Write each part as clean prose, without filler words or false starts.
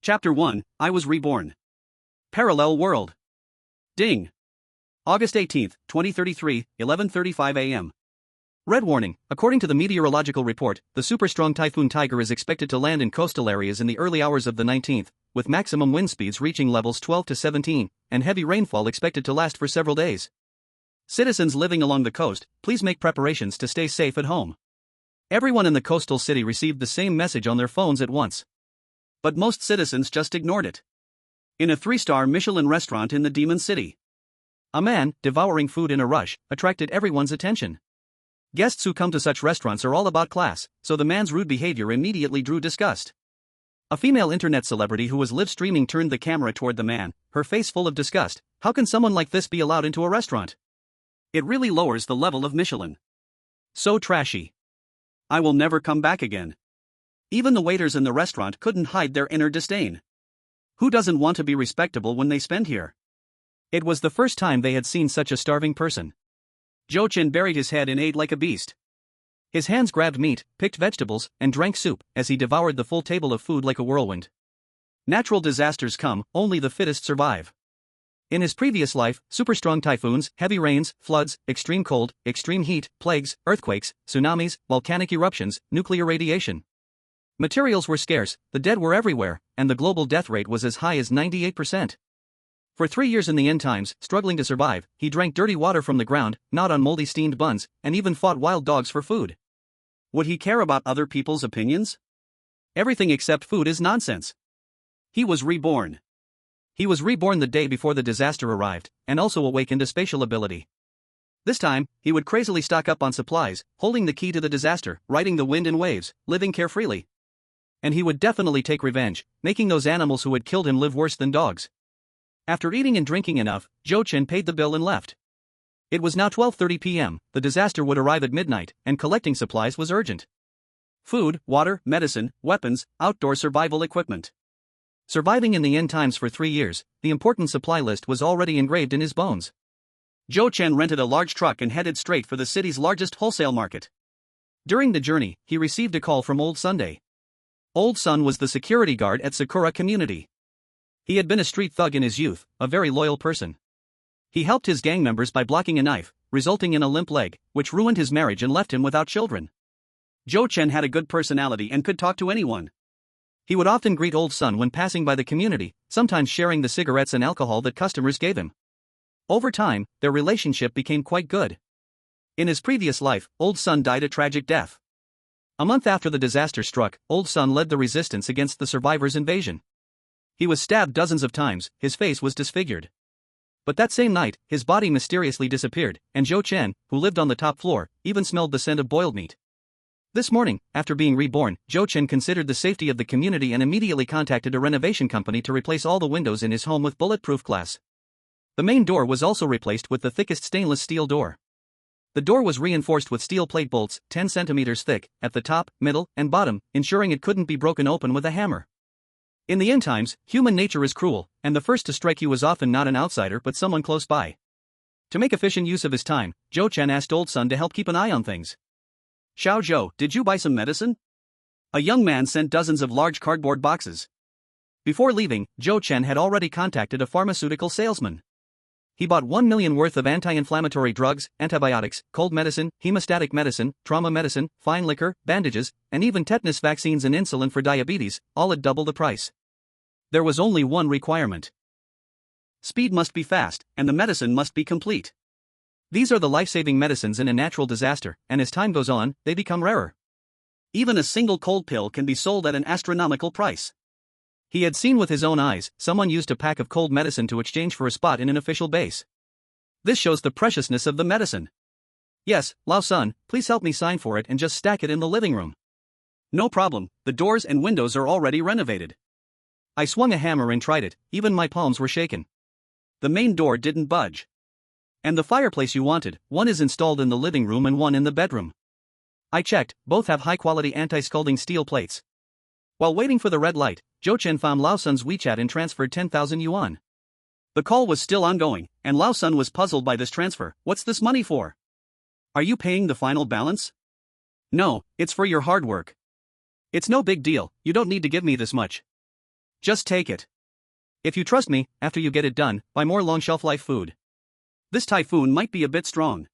Chapter 1, I Was Reborn. Parallel World. Ding. August 18, 2033, 11:35 a.m. Red warning. According to the meteorological report, the super-strong Typhoon Tiger is expected to land in coastal areas in the early hours of the 19th, with maximum wind speeds reaching levels 12 to 17, and heavy rainfall expected to last for several days. Citizens living along the coast, please make preparations to stay safe at home. Everyone in the coastal city received the same message on their phones at once. But most citizens just ignored it. In a 3-star Michelin restaurant in the Demon City, a man, devouring food in a rush, attracted everyone's attention. Guests who come to such restaurants are all about class, so the man's rude behavior immediately drew disgust. A female internet celebrity who was live streaming turned the camera toward the man, her face full of disgust. How can someone like this be allowed into a restaurant? It really lowers the level of Michelin. So trashy. I will never come back again. Even the waiters in the restaurant couldn't hide their inner disdain. Who doesn't want to be respectable when they spend here? It was the first time they had seen such a starving person. Joe Chin buried his head and ate like a beast. His hands grabbed meat, picked vegetables, and drank soup as he devoured the full table of food like a whirlwind. Natural disasters come, only the fittest survive. In his previous life, super-strong typhoons, heavy rains, floods, extreme cold, extreme heat, plagues, earthquakes, tsunamis, volcanic eruptions, nuclear radiation. Materials were scarce, the dead were everywhere, and the global death rate was as high as 98%. For 3 years in the end times, struggling to survive, he drank dirty water from the ground, gnawed on moldy steamed buns, and even fought wild dogs for food. Would he care about other people's opinions? Everything except food is nonsense. He was reborn. He was reborn the day before the disaster arrived, and also awakened a spatial ability. This time, he would crazily stock up on supplies, holding the key to the disaster, riding the wind and waves, living carefreely. And he would definitely take revenge, making those animals who had killed him live worse than dogs. After eating and drinking enough, Joe Chin paid the bill and left. It was now 12:30 p.m., the disaster would arrive at midnight, and collecting supplies was urgent. Food, water, medicine, weapons, outdoor survival equipment. Surviving in the end times for 3 years, the important supply list was already engraved in his bones. Joe Chen rented a large truck and headed straight for the city's largest wholesale market. During the journey, he received a call from Old Sunday. Old Sun was the security guard at Sakura Community. He had been a street thug in his youth, a very loyal person. He helped his gang members by blocking a knife, resulting in a limp leg, which ruined his marriage and left him without children. Joe Chen had a good personality and could talk to anyone. He would often greet Old Sun when passing by the community, sometimes sharing the cigarettes and alcohol that customers gave him. Over time, their relationship became quite good. In his previous life, Old Sun died a tragic death. A month after the disaster struck, Old Sun led the resistance against the survivors' invasion. He was stabbed dozens of times, his face was disfigured. But that same night, his body mysteriously disappeared, and Joe Chen, who lived on the top floor, even smelled the scent of boiled meat. This morning, after being reborn, Joe Chen considered the safety of the community and immediately contacted a renovation company to replace all the windows in his home with bulletproof glass. The main door was also replaced with the thickest stainless steel door. The door was reinforced with steel plate bolts, 10 centimeters thick, at the top, middle, and bottom, ensuring it couldn't be broken open with a hammer. In the end times, human nature is cruel, and the first to strike you was often not an outsider but someone close by. To make efficient use of his time, Joe Chen asked Old Sun to help keep an eye on things. Xiao Zhou, did you buy some medicine? A young man sent dozens of large cardboard boxes. Before leaving, Joe Chen had already contacted a pharmaceutical salesman. He bought 1 million worth of anti-inflammatory drugs, antibiotics, cold medicine, hemostatic medicine, trauma medicine, fine liquor, bandages, and even tetanus vaccines and insulin for diabetes, all at double the price. There was only one requirement. Speed must be fast, and the medicine must be complete. These are the life-saving medicines in a natural disaster, and as time goes on, they become rarer. Even a single cold pill can be sold at an astronomical price. He had seen with his own eyes, someone used a pack of cold medicine to exchange for a spot in an official base. This shows the preciousness of the medicine. Yes, Lao Sun, please help me sign for it and just stack it in the living room. No problem, the doors and windows are already renovated. I swung a hammer and tried it, even my palms were shaken. The main door didn't budge. And the fireplace you wanted, one is installed in the living room and one in the bedroom. I checked, both have high-quality anti-scalding steel plates. While waiting for the red light, Joe Chen found Lao Sun's WeChat and transferred 10,000 yuan. The call was still ongoing, and Lao Sun was puzzled by this transfer. What's this money for? Are you paying the final balance? No, it's for your hard work. It's no big deal, you don't need to give me this much. Just take it. If you trust me, after you get it done, buy more long shelf life food. This typhoon might be a bit strong.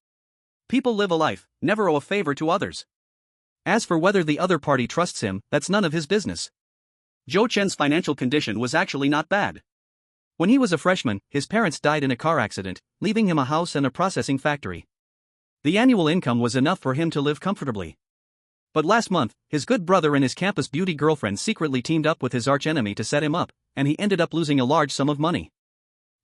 People live a life, never owe a favor to others. As for whether the other party trusts him, that's none of his business. Zhou Chen's financial condition was actually not bad. When he was a freshman, his parents died in a car accident, leaving him a house and a processing factory. The annual income was enough for him to live comfortably. But last month, his good brother and his campus beauty girlfriend secretly teamed up with his archenemy to set him up, and he ended up losing a large sum of money.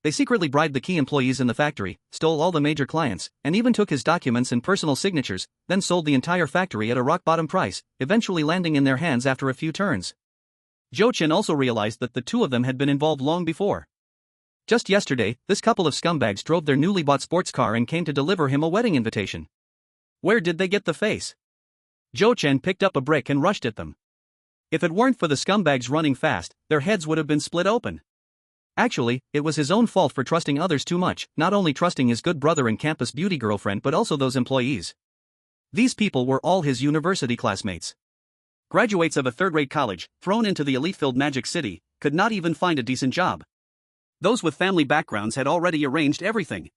They secretly bribed the key employees in the factory, stole all the major clients, and even took his documents and personal signatures, then sold the entire factory at a rock-bottom price, eventually landing in their hands after a few turns. Zhou Chen also realized that the two of them had been involved long before. Just yesterday, this couple of scumbags drove their newly bought sports car and came to deliver him a wedding invitation. Where did they get the face? Zhou Chen picked up a brick and rushed at them. If it weren't for the scumbags running fast, their heads would have been split open. Actually, it was his own fault for trusting others too much, not only trusting his good brother and campus beauty girlfriend but also those employees. These people were all his university classmates. Graduates of a third-rate college, thrown into the elite-filled Magic City, could not even find a decent job. Those with family backgrounds had already arranged everything.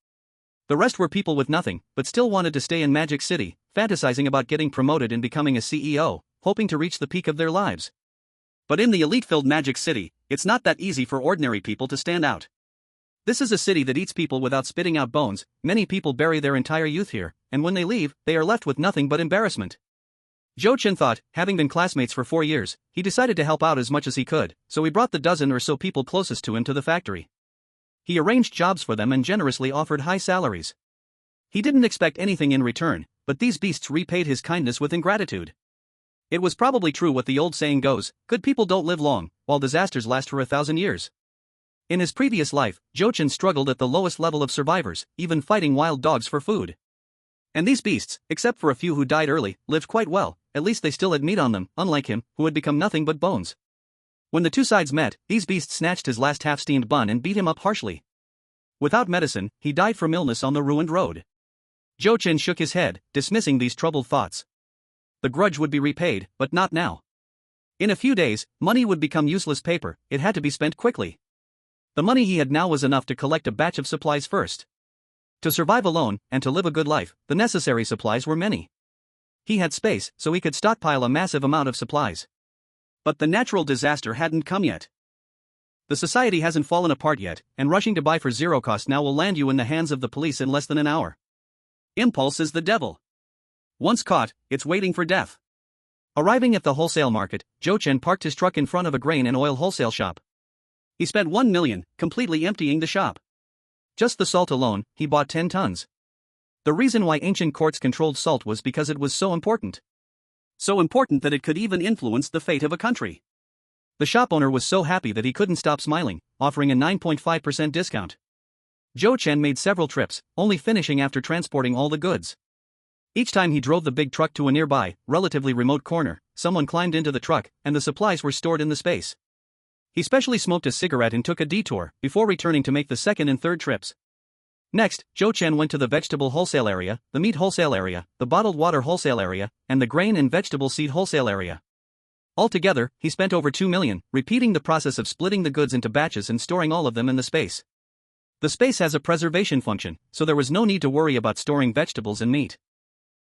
The rest were people with nothing, but still wanted to stay in Magic City, fantasizing about getting promoted and becoming a CEO, hoping to reach the peak of their lives. But in the elite-filled Magic City, it's not that easy for ordinary people to stand out. This is a city that eats people without spitting out bones. Many people bury their entire youth here, and when they leave, they are left with nothing but embarrassment. Zhou Chen thought, having been classmates for 4 years, he decided to help out as much as he could, so he brought the dozen or so people closest to him to the factory. He arranged jobs for them and generously offered high salaries. He didn't expect anything in return, but these beasts repaid his kindness with ingratitude. It was probably true what the old saying goes, good people don't live long, while disasters last for 1,000 years. In his previous life, Zhou Chen struggled at the lowest level of survivors, even fighting wild dogs for food. And these beasts, except for a few who died early, lived quite well. At least they still had meat on them, unlike him, who had become nothing but bones. When the two sides met, these beasts snatched his last half-steamed bun and beat him up harshly. Without medicine, he died from illness on the ruined road. Zhou Chen shook his head, dismissing these troubled thoughts. The grudge would be repaid, but not now. In a few days, money would become useless paper. It had to be spent quickly. The money he had now was enough to collect a batch of supplies first. To survive alone, and to live a good life, the necessary supplies were many. He had space, so he could stockpile a massive amount of supplies. But the natural disaster hadn't come yet. The society hasn't fallen apart yet, and rushing to buy for zero cost now will land you in the hands of the police in less than an hour. Impulse is the devil. Once caught, it's waiting for death. Arriving at the wholesale market, Zhou Chen parked his truck in front of a grain and oil wholesale shop. He spent 1 million, completely emptying the shop. Just the salt alone, he bought 10 tons. The reason why ancient courts controlled salt was because it was so important. So important that it could even influence the fate of a country. The shop owner was so happy that he couldn't stop smiling, offering a 9.5% discount. Zhou Chen made several trips, only finishing after transporting all the goods. Each time he drove the big truck to a nearby, relatively remote corner, someone climbed into the truck, and the supplies were stored in the space. He specially smoked a cigarette and took a detour, before returning to make the second and third trips. Next, Zhou Chen went to the vegetable wholesale area, the meat wholesale area, the bottled water wholesale area, and the grain and vegetable seed wholesale area. Altogether, he spent over 2 million, repeating the process of splitting the goods into batches and storing all of them in the space. The space has a preservation function, so there was no need to worry about storing vegetables and meat.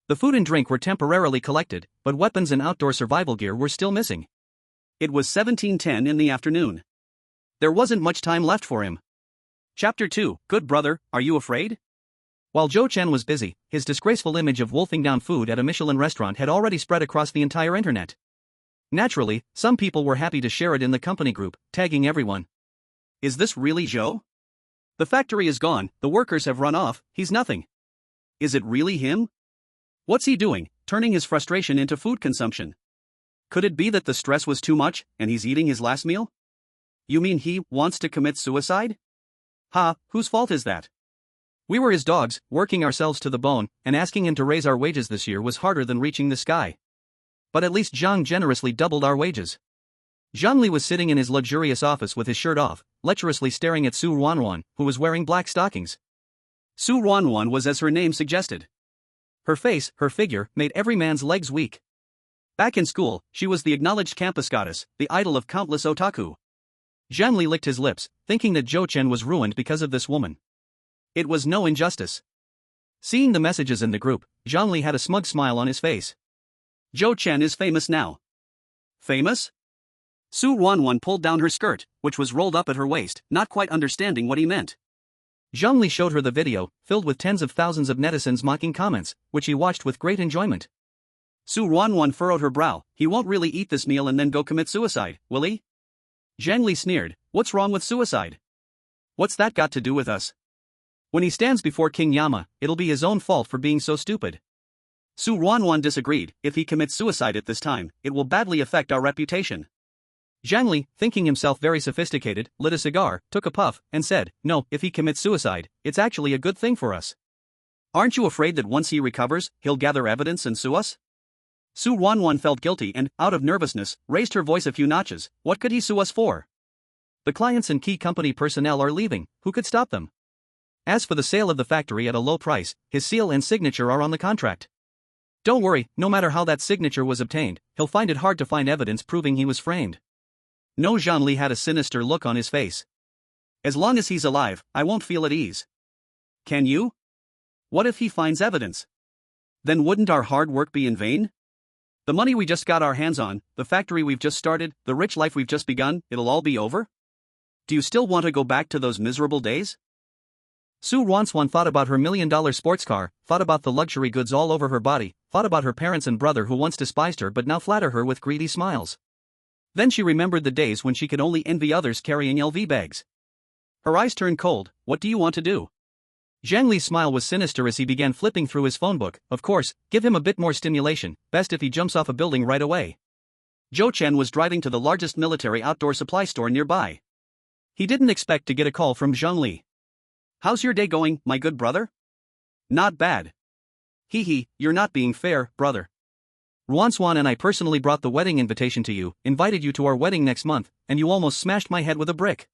The food and drink were temporarily collected, but weapons and outdoor survival gear were still missing. It was 17:10 in the afternoon. There wasn't much time left for him. Chapter 2, Good Brother, Are You Afraid? While Zhou Chen was busy, his disgraceful image of wolfing down food at a Michelin restaurant had already spread across the entire internet. Naturally, some people were happy to share it in the company group, tagging everyone. Is this really Zhou? The factory is gone, the workers have run off, he's nothing. Is it really him? What's he doing, turning his frustration into food consumption? Could it be that the stress was too much, and he's eating his last meal? You mean he wants to commit suicide? Ha, whose fault is that? We were his dogs, working ourselves to the bone, and asking him to raise our wages this year was harder than reaching the sky. But at least Zhang generously doubled our wages. Zhangli was sitting in his luxurious office with his shirt off, lecherously staring at Su Ruanruan, who was wearing black stockings. Su Ruanruan was as her name suggested. Her face, her figure, made every man's legs weak. Back in school, she was the acknowledged campus goddess, the idol of countless otaku. Zhang Li licked his lips, thinking that Zhou Chen was ruined because of this woman. It was no injustice. Seeing the messages in the group, Zhang Li had a smug smile on his face. Zhou Chen is famous now. Famous? Su Ruanwan pulled down her skirt, which was rolled up at her waist, not quite understanding what he meant. Zhang Li showed her the video, filled with tens of thousands of netizens mocking comments, which he watched with great enjoyment. Su Ruanwan furrowed her brow. He won't really eat this meal and then go commit suicide, will he? Zhang Li sneered. What's wrong with suicide? What's that got to do with us? When he stands before King Yama, it'll be his own fault for being so stupid. Su Ruanwan disagreed. If he commits suicide at this time, it will badly affect our reputation. Zhang Li, thinking himself very sophisticated, lit a cigar, took a puff, and said, no, if he commits suicide, it's actually a good thing for us. Aren't you afraid that once he recovers, he'll gather evidence and sue us? Su Ruanwan felt guilty and, out of nervousness, raised her voice a few notches. What could he sue us for? The clients and key company personnel are leaving, who could stop them? As for the sale of the factory at a low price, his seal and signature are on the contract. Don't worry, no matter how that signature was obtained, he'll find it hard to find evidence proving he was framed. No, Zhang Li had a sinister look on his face. As long as he's alive, I won't feel at ease. Can you? What if he finds evidence? Then wouldn't our hard work be in vain? The money we just got our hands on, the factory we've just started, the rich life we've just begun, it'll all be over? Do you still want to go back to those miserable days? Su Ruanwan thought about her $1 million sports car, thought about the luxury goods all over her body, thought about her parents and brother who once despised her but now flatter her with greedy smiles. Then she remembered the days when she could only envy others carrying LV bags. Her eyes turned cold. What do you want to do? Zhang Li's smile was sinister as he began flipping through his phone book. Of course, give him a bit more stimulation, best if he jumps off a building right away. Zhou Chen was driving to the largest military outdoor supply store nearby. He didn't expect to get a call from Zhang Li. How's your day going, my good brother? Not bad. Hee hee, you're not being fair, brother. Ruanwan and I personally brought the wedding invitation to you, invited you to our wedding next month, and you almost smashed my head with a brick.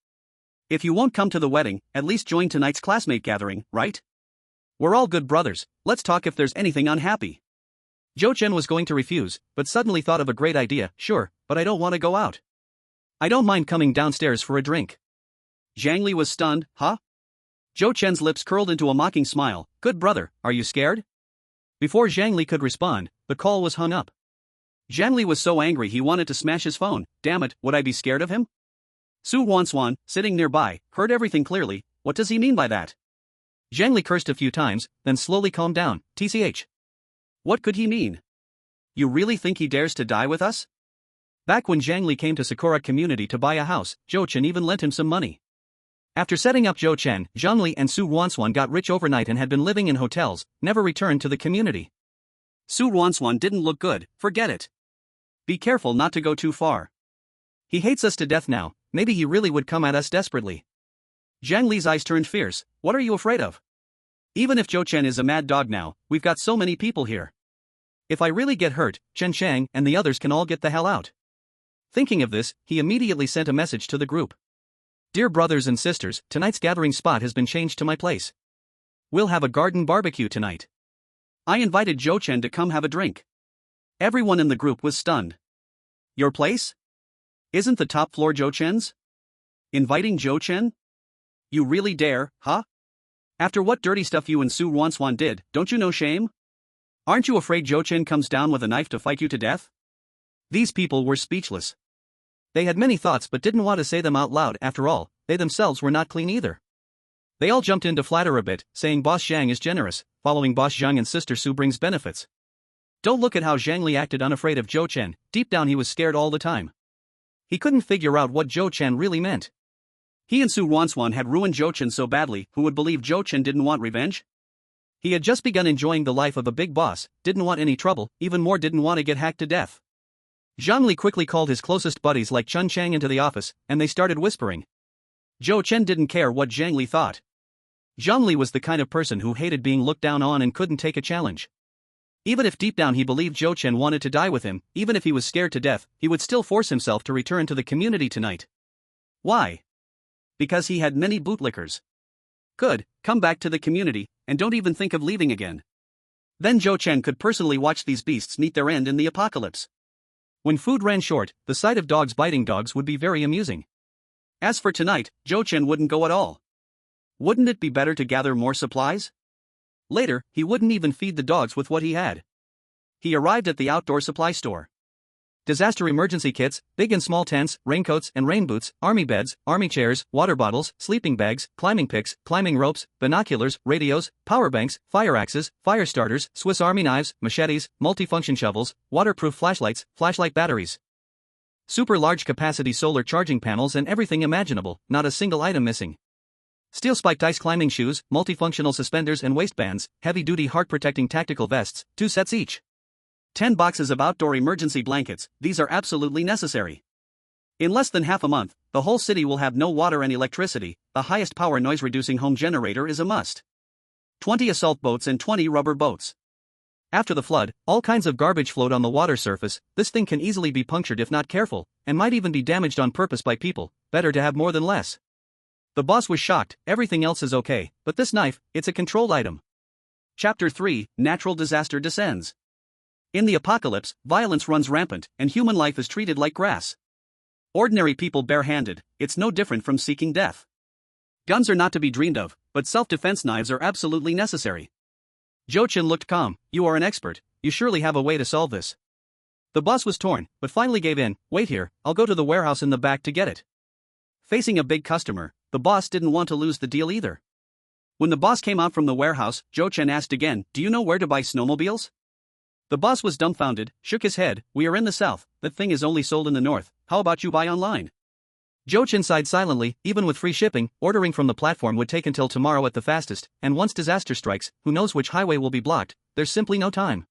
If you won't come to the wedding, at least join tonight's classmate gathering, right? We're all good brothers, let's talk if there's anything unhappy. Zhou Chen was going to refuse, but suddenly thought of a great idea. Sure, but I don't want to go out. I don't mind coming downstairs for a drink. Zhang Li was stunned. Huh? Zhou Chen's lips curled into a mocking smile. Good brother, are you scared? Before Zhang Li could respond, the call was hung up. Zhang Li was so angry he wanted to smash his phone. Damn it, would I be scared of him? Su Ruanwan, sitting nearby, heard everything clearly. What does he mean by that? Zhang Li cursed a few times, then slowly calmed down. TCH. What could he mean? You really think he dares to die with us? Back when Zhang Li came to Sakura Community to buy a house, Zhou Chen even lent him some money. After setting up Zhou Chen, Zhang Li and Su Ruanwan got rich overnight and had been living in hotels, never returned to the community. Su Ruanwan didn't look good, forget it. Be careful not to go too far. He hates us to death now, maybe he really would come at us desperately. Zhang Li's eyes turned fierce. What are you afraid of? Even if Zhou Chen is a mad dog now, we've got so many people here. If I really get hurt, Chen Shang and the others can all get the hell out. Thinking of this, he immediately sent a message to the group. Dear brothers and sisters, tonight's gathering spot has been changed to my place. We'll have a garden barbecue tonight. I invited Zhou Chen to come have a drink. Everyone in the group was stunned. Your place? Isn't the top floor Zhou Chen's? Inviting Zhou Chen? You really dare, huh? After what dirty stuff you and Su Ruanwan did, don't you know shame? Aren't you afraid Zhou Chen comes down with a knife to fight you to death? These people were speechless. They had many thoughts but didn't want to say them out loud. After all, they themselves were not clean either. They all jumped in to flatter a bit, saying Boss Zhang is generous, following Boss Zhang and Sister Su brings benefits. Don't look at how Zhang Li acted unafraid of Zhou Chen, deep down he was scared all the time. He couldn't figure out what Zhou Chen really meant. He and Su Ruanwan had ruined Zhou Chen so badly, who would believe Zhou Chen didn't want revenge? He had just begun enjoying the life of a big boss, didn't want any trouble, even more didn't want to get hacked to death. Zhang Li quickly called his closest buddies like Chen Chang into the office, and they started whispering. Zhou Chen didn't care what Zhang Li thought. Zhang Li was the kind of person who hated being looked down on and couldn't take a challenge. Even if deep down he believed Zhou Chen wanted to die with him, even if he was scared to death, he would still force himself to return to the community tonight. Why? Because he had many bootlickers. Good, come back to the community, and don't even think of leaving again. Then Zhou Chen could personally watch these beasts meet their end in the apocalypse. When food ran short, the sight of dogs biting dogs would be very amusing. As for tonight, Zhou Chen wouldn't go at all. Wouldn't it be better to gather more supplies? Later, he wouldn't even feed the dogs with what he had. He arrived at the outdoor supply store. Disaster emergency kits, big and small tents, raincoats and rain boots, army beds, army chairs, water bottles, sleeping bags, climbing picks, climbing ropes, binoculars, radios, power banks, fire axes, fire starters, Swiss Army knives, machetes, multifunction shovels, waterproof flashlights, flashlight batteries. Super large capacity solar charging panels and everything imaginable, not a single item missing. Steel spiked ice climbing shoes, multifunctional suspenders and waistbands, heavy-duty heart-protecting tactical vests, 2 sets each. 10 boxes of outdoor emergency blankets, these are absolutely necessary. In less than half a month, the whole city will have no water and electricity. The highest power noise-reducing home generator is a must. 20 assault boats and 20 rubber boats. After the flood, all kinds of garbage float on the water surface. This thing can easily be punctured if not careful, and might even be damaged on purpose by people. Better to have more than less. The boss was shocked. Everything else is okay, but this knife, it's a controlled item. Chapter 3, Natural Disaster Descends. In the apocalypse, violence runs rampant, and human life is treated like grass. Ordinary people barehanded, it's no different from seeking death. Guns are not to be dreamed of, but self-defense knives are absolutely necessary. Zhou Chen looked calm. You are an expert, you surely have a way to solve this. The boss was torn, but finally gave in. Wait here, I'll go to the warehouse in the back to get it. Facing a big customer, the boss didn't want to lose the deal either. When the boss came out from the warehouse, Zhou Chen asked again, do you know where to buy snowmobiles? The boss was dumbfounded, shook his head. We are in the south, that thing is only sold in the north, how about you buy online? Zhou Chen sighed silently. Even with free shipping, ordering from the platform would take until tomorrow at the fastest, and once disaster strikes, who knows which highway will be blocked, there's simply no time.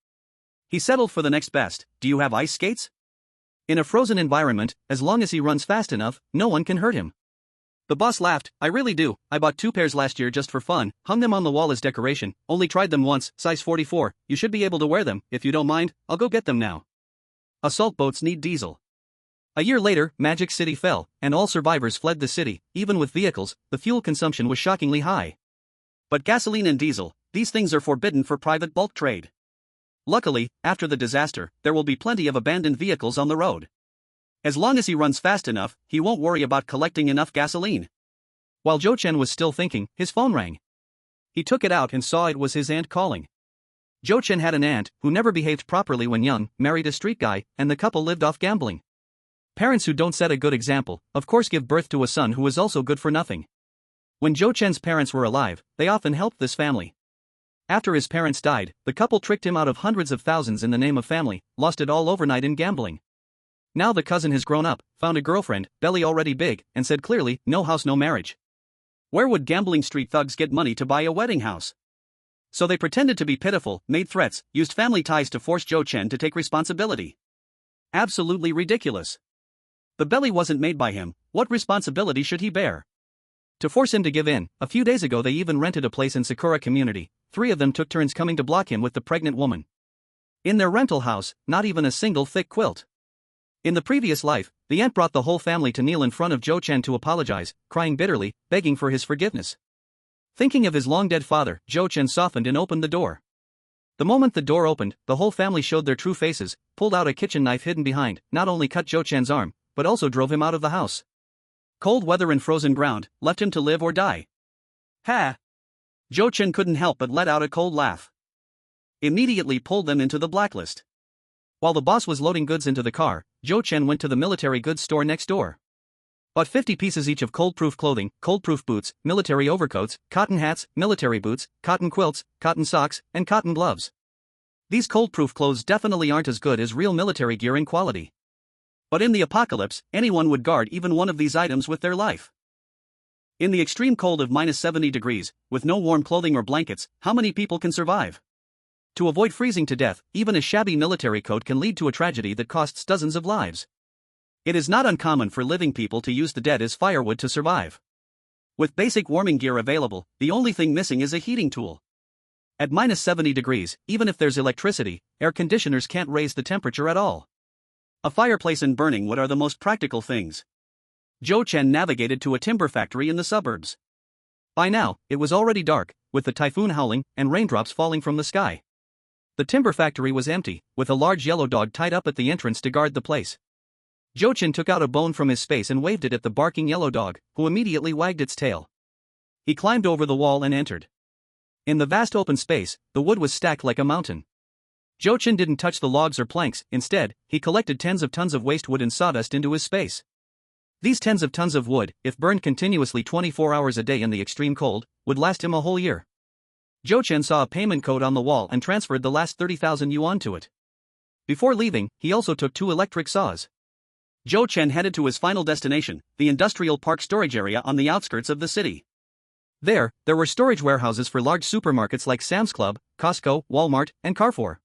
He settled for the next best. Do you have ice skates? In a frozen environment, as long as he runs fast enough, no one can hurt him. The boss laughed. I really do, I bought 2 pairs last year just for fun, hung them on the wall as decoration, only tried them once, size 44, you should be able to wear them. If you don't mind, I'll go get them now. Assault boats need diesel. A year later, Magic City fell, and all survivors fled the city. Even with vehicles, the fuel consumption was shockingly high. But gasoline and diesel, these things are forbidden for private bulk trade. Luckily, after the disaster, there will be plenty of abandoned vehicles on the road. As long as he runs fast enough, he won't worry about collecting enough gasoline. While Zhou Chen was still thinking, his phone rang. He took it out and saw it was his aunt calling. Zhou Chen had an aunt who never behaved properly when young, married a street guy, and the couple lived off gambling. Parents who don't set a good example, of course, give birth to a son who is also good for nothing. When Zhou Chen's parents were alive, they often helped this family. After his parents died, the couple tricked him out of hundreds of thousands in the name of family, lost it all overnight in gambling. Now the cousin has grown up, found a girlfriend, belly already big, and said clearly, no house no marriage. Where would gambling street thugs get money to buy a wedding house? So they pretended to be pitiful, made threats, used family ties to force Zhou Chen to take responsibility. Absolutely ridiculous. The belly wasn't made by him, what responsibility should he bear? To force him to give in, a few days ago they even rented a place in Sakura Community. 3 of them took turns coming to block him with the pregnant woman. In their rental house, not even a single thick quilt. In the previous life, the aunt brought the whole family to kneel in front of Zhou Chen to apologize, crying bitterly, begging for his forgiveness. Thinking of his long-dead father, Zhou Chen softened and opened the door. The moment the door opened, the whole family showed their true faces, pulled out a kitchen knife hidden behind, not only cut Zhou Chen's arm, but also drove him out of the house. Cold weather and frozen ground, left him to live or die. Ha! Zhou Chen couldn't help but let out a cold laugh. Immediately pulled them into the blacklist. While the boss was loading goods into the car, Zhou Chen went to the military goods store next door. Bought 50 pieces each of cold-proof clothing, cold-proof boots, military overcoats, cotton hats, military boots, cotton quilts, cotton socks, and cotton gloves. These cold-proof clothes definitely aren't as good as real military gear in quality. But in the apocalypse, anyone would guard even one of these items with their life. In the extreme cold of -70 degrees, with no warm clothing or blankets, how many people can survive? To avoid freezing to death, even a shabby military coat can lead to a tragedy that costs dozens of lives. It is not uncommon for living people to use the dead as firewood to survive. With basic warming gear available, the only thing missing is a heating tool. At -70 degrees, even if there's electricity, air conditioners can't raise the temperature at all. A fireplace and burning wood are the most practical things. Zhou Chen navigated to a timber factory in the suburbs. By now, it was already dark, with the typhoon howling and raindrops falling from the sky. The timber factory was empty, with a large yellow dog tied up at the entrance to guard the place. Jochin took out a bone from his space and waved it at the barking yellow dog, who immediately wagged its tail. He climbed over the wall and entered. In the vast open space, the wood was stacked like a mountain. Jochin didn't touch the logs or planks. Instead, he collected tens of tons of waste wood and sawdust into his space. These tens of tons of wood, if burned continuously 24 hours a day in the extreme cold, would last him a whole year. Jochin saw a payment code on the wall and transferred the last 30,000 yuan to it. Before leaving, he also took 2 electric saws. Jochin headed to his final destination, the industrial park storage area on the outskirts of the city. There were storage warehouses for large supermarkets like Sam's Club, Costco, Walmart, and Carrefour.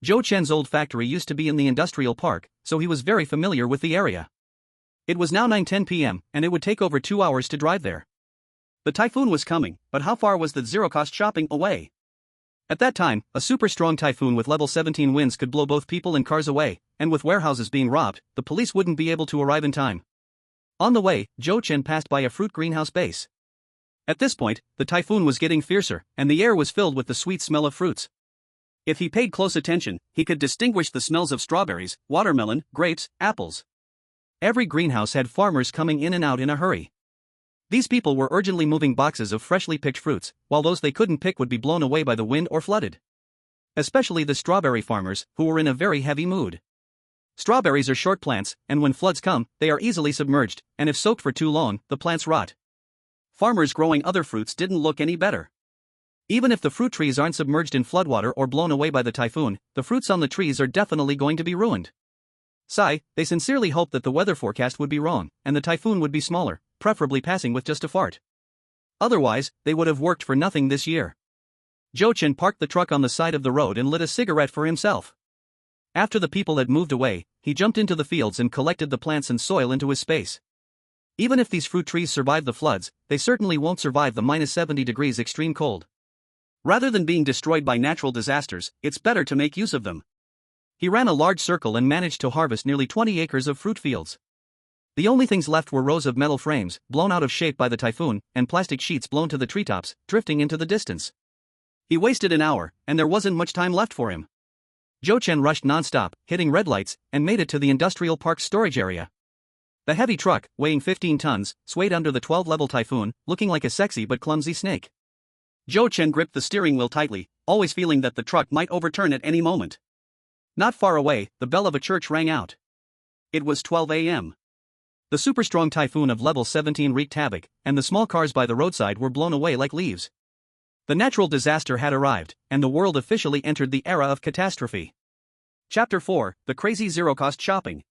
Jochin's old factory used to be in the industrial park, so he was very familiar with the area. It was now 9:10 p.m., and it would take over 2 hours to drive there. The typhoon was coming, but how far was the zero-cost shopping away? At that time, a super strong typhoon with level 17 winds could blow both people and cars away, and with warehouses being robbed, the police wouldn't be able to arrive in time. On the way, Jochin passed by a fruit greenhouse base. At this point, the typhoon was getting fiercer, and the air was filled with the sweet smell of fruits. If he paid close attention, he could distinguish the smells of strawberries, watermelon, grapes, apples. Every greenhouse had farmers coming in and out in a hurry. These people were urgently moving boxes of freshly picked fruits, while those they couldn't pick would be blown away by the wind or flooded. Especially the strawberry farmers, who were in a very heavy mood. Strawberries are short plants, and when floods come, they are easily submerged, and if soaked for too long, the plants rot. Farmers growing other fruits didn't look any better. Even if the fruit trees aren't submerged in floodwater or blown away by the typhoon, the fruits on the trees are definitely going to be ruined. They sincerely hoped that the weather forecast would be wrong, and the typhoon would be smaller, preferably passing with just a fart. Otherwise, they would have worked for nothing this year. Jochin parked the truck on the side of the road and lit a cigarette for himself. After the people had moved away, he jumped into the fields and collected the plants and soil into his space. Even if these fruit trees survive the floods, they certainly won't survive the minus 70 degrees extreme cold. Rather than being destroyed by natural disasters, it's better to make use of them. He ran a large circle and managed to harvest nearly 20 acres of fruit fields. The only things left were rows of metal frames, blown out of shape by the typhoon, and plastic sheets blown to the treetops, drifting into the distance. He wasted an hour, and there wasn't much time left for him. Jochin rushed non-stop, hitting red lights, and made it to the industrial park storage area. The heavy truck, weighing 15 tons, swayed under the 12-level typhoon, looking like a sexy but clumsy snake. Jochin gripped the steering wheel tightly, always feeling that the truck might overturn at any moment. Not far away, the bell of a church rang out. It was 12 a.m. The super-strong typhoon of level 17 wreaked havoc, and the small cars by the roadside were blown away like leaves. The natural disaster had arrived, and the world officially entered the era of catastrophe. Chapter 4: The Crazy Zero-Cost Shopping.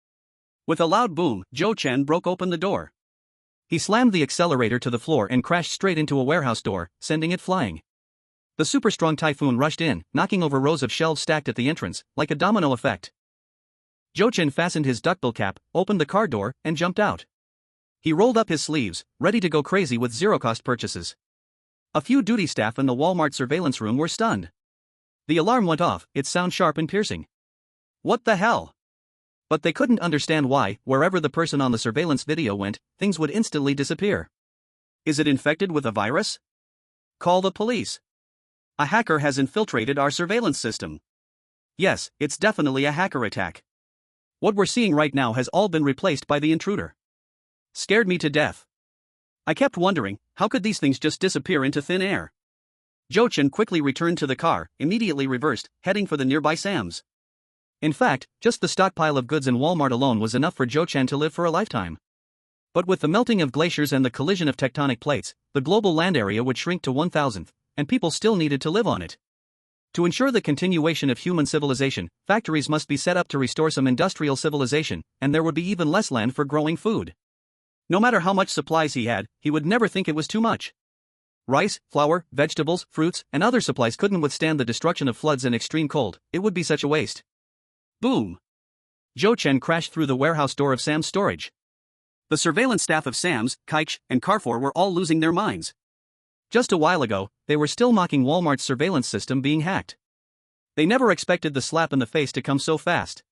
With a loud boom, Jochin broke open the door. He slammed the accelerator to the floor and crashed straight into a warehouse door, sending it flying. The super-strong typhoon rushed in, knocking over rows of shelves stacked at the entrance, like a domino effect. Jochin fastened his duckbill cap, opened the car door, and jumped out. He rolled up his sleeves, ready to go crazy with zero-cost purchases. A few duty staff in the Walmart surveillance room were stunned. The alarm went off, its sound sharp and piercing. What the hell? But they couldn't understand why, wherever the person on the surveillance video went, things would instantly disappear. Is it infected with a virus? Call the police. A hacker has infiltrated our surveillance system. Yes, it's definitely a hacker attack. What we're seeing right now has all been replaced by the intruder. Scared me to death. I kept wondering, how could these things just disappear into thin air? Jochin quickly returned to the car, immediately reversed, heading for the nearby Sam's. In fact, just the stockpile of goods in Walmart alone was enough for Jochin to live for a lifetime. But with the melting of glaciers and the collision of tectonic plates, the global land area would shrink to 1,000th, and people still needed to live on it. To ensure the continuation of human civilization, factories must be set up to restore some industrial civilization, and there would be even less land for growing food. No matter how much supplies he had, he would never think it was too much. Rice, flour, vegetables, fruits, and other supplies couldn't withstand the destruction of floods and extreme cold. It would be such a waste. Boom! Jochin crashed through the warehouse door of Sam's storage. The surveillance staff of Sam's, Kaich, and Carrefour were all losing their minds. Just a while ago, they were still mocking Walmart's surveillance system being hacked. They never expected the slap in the face to come so fast.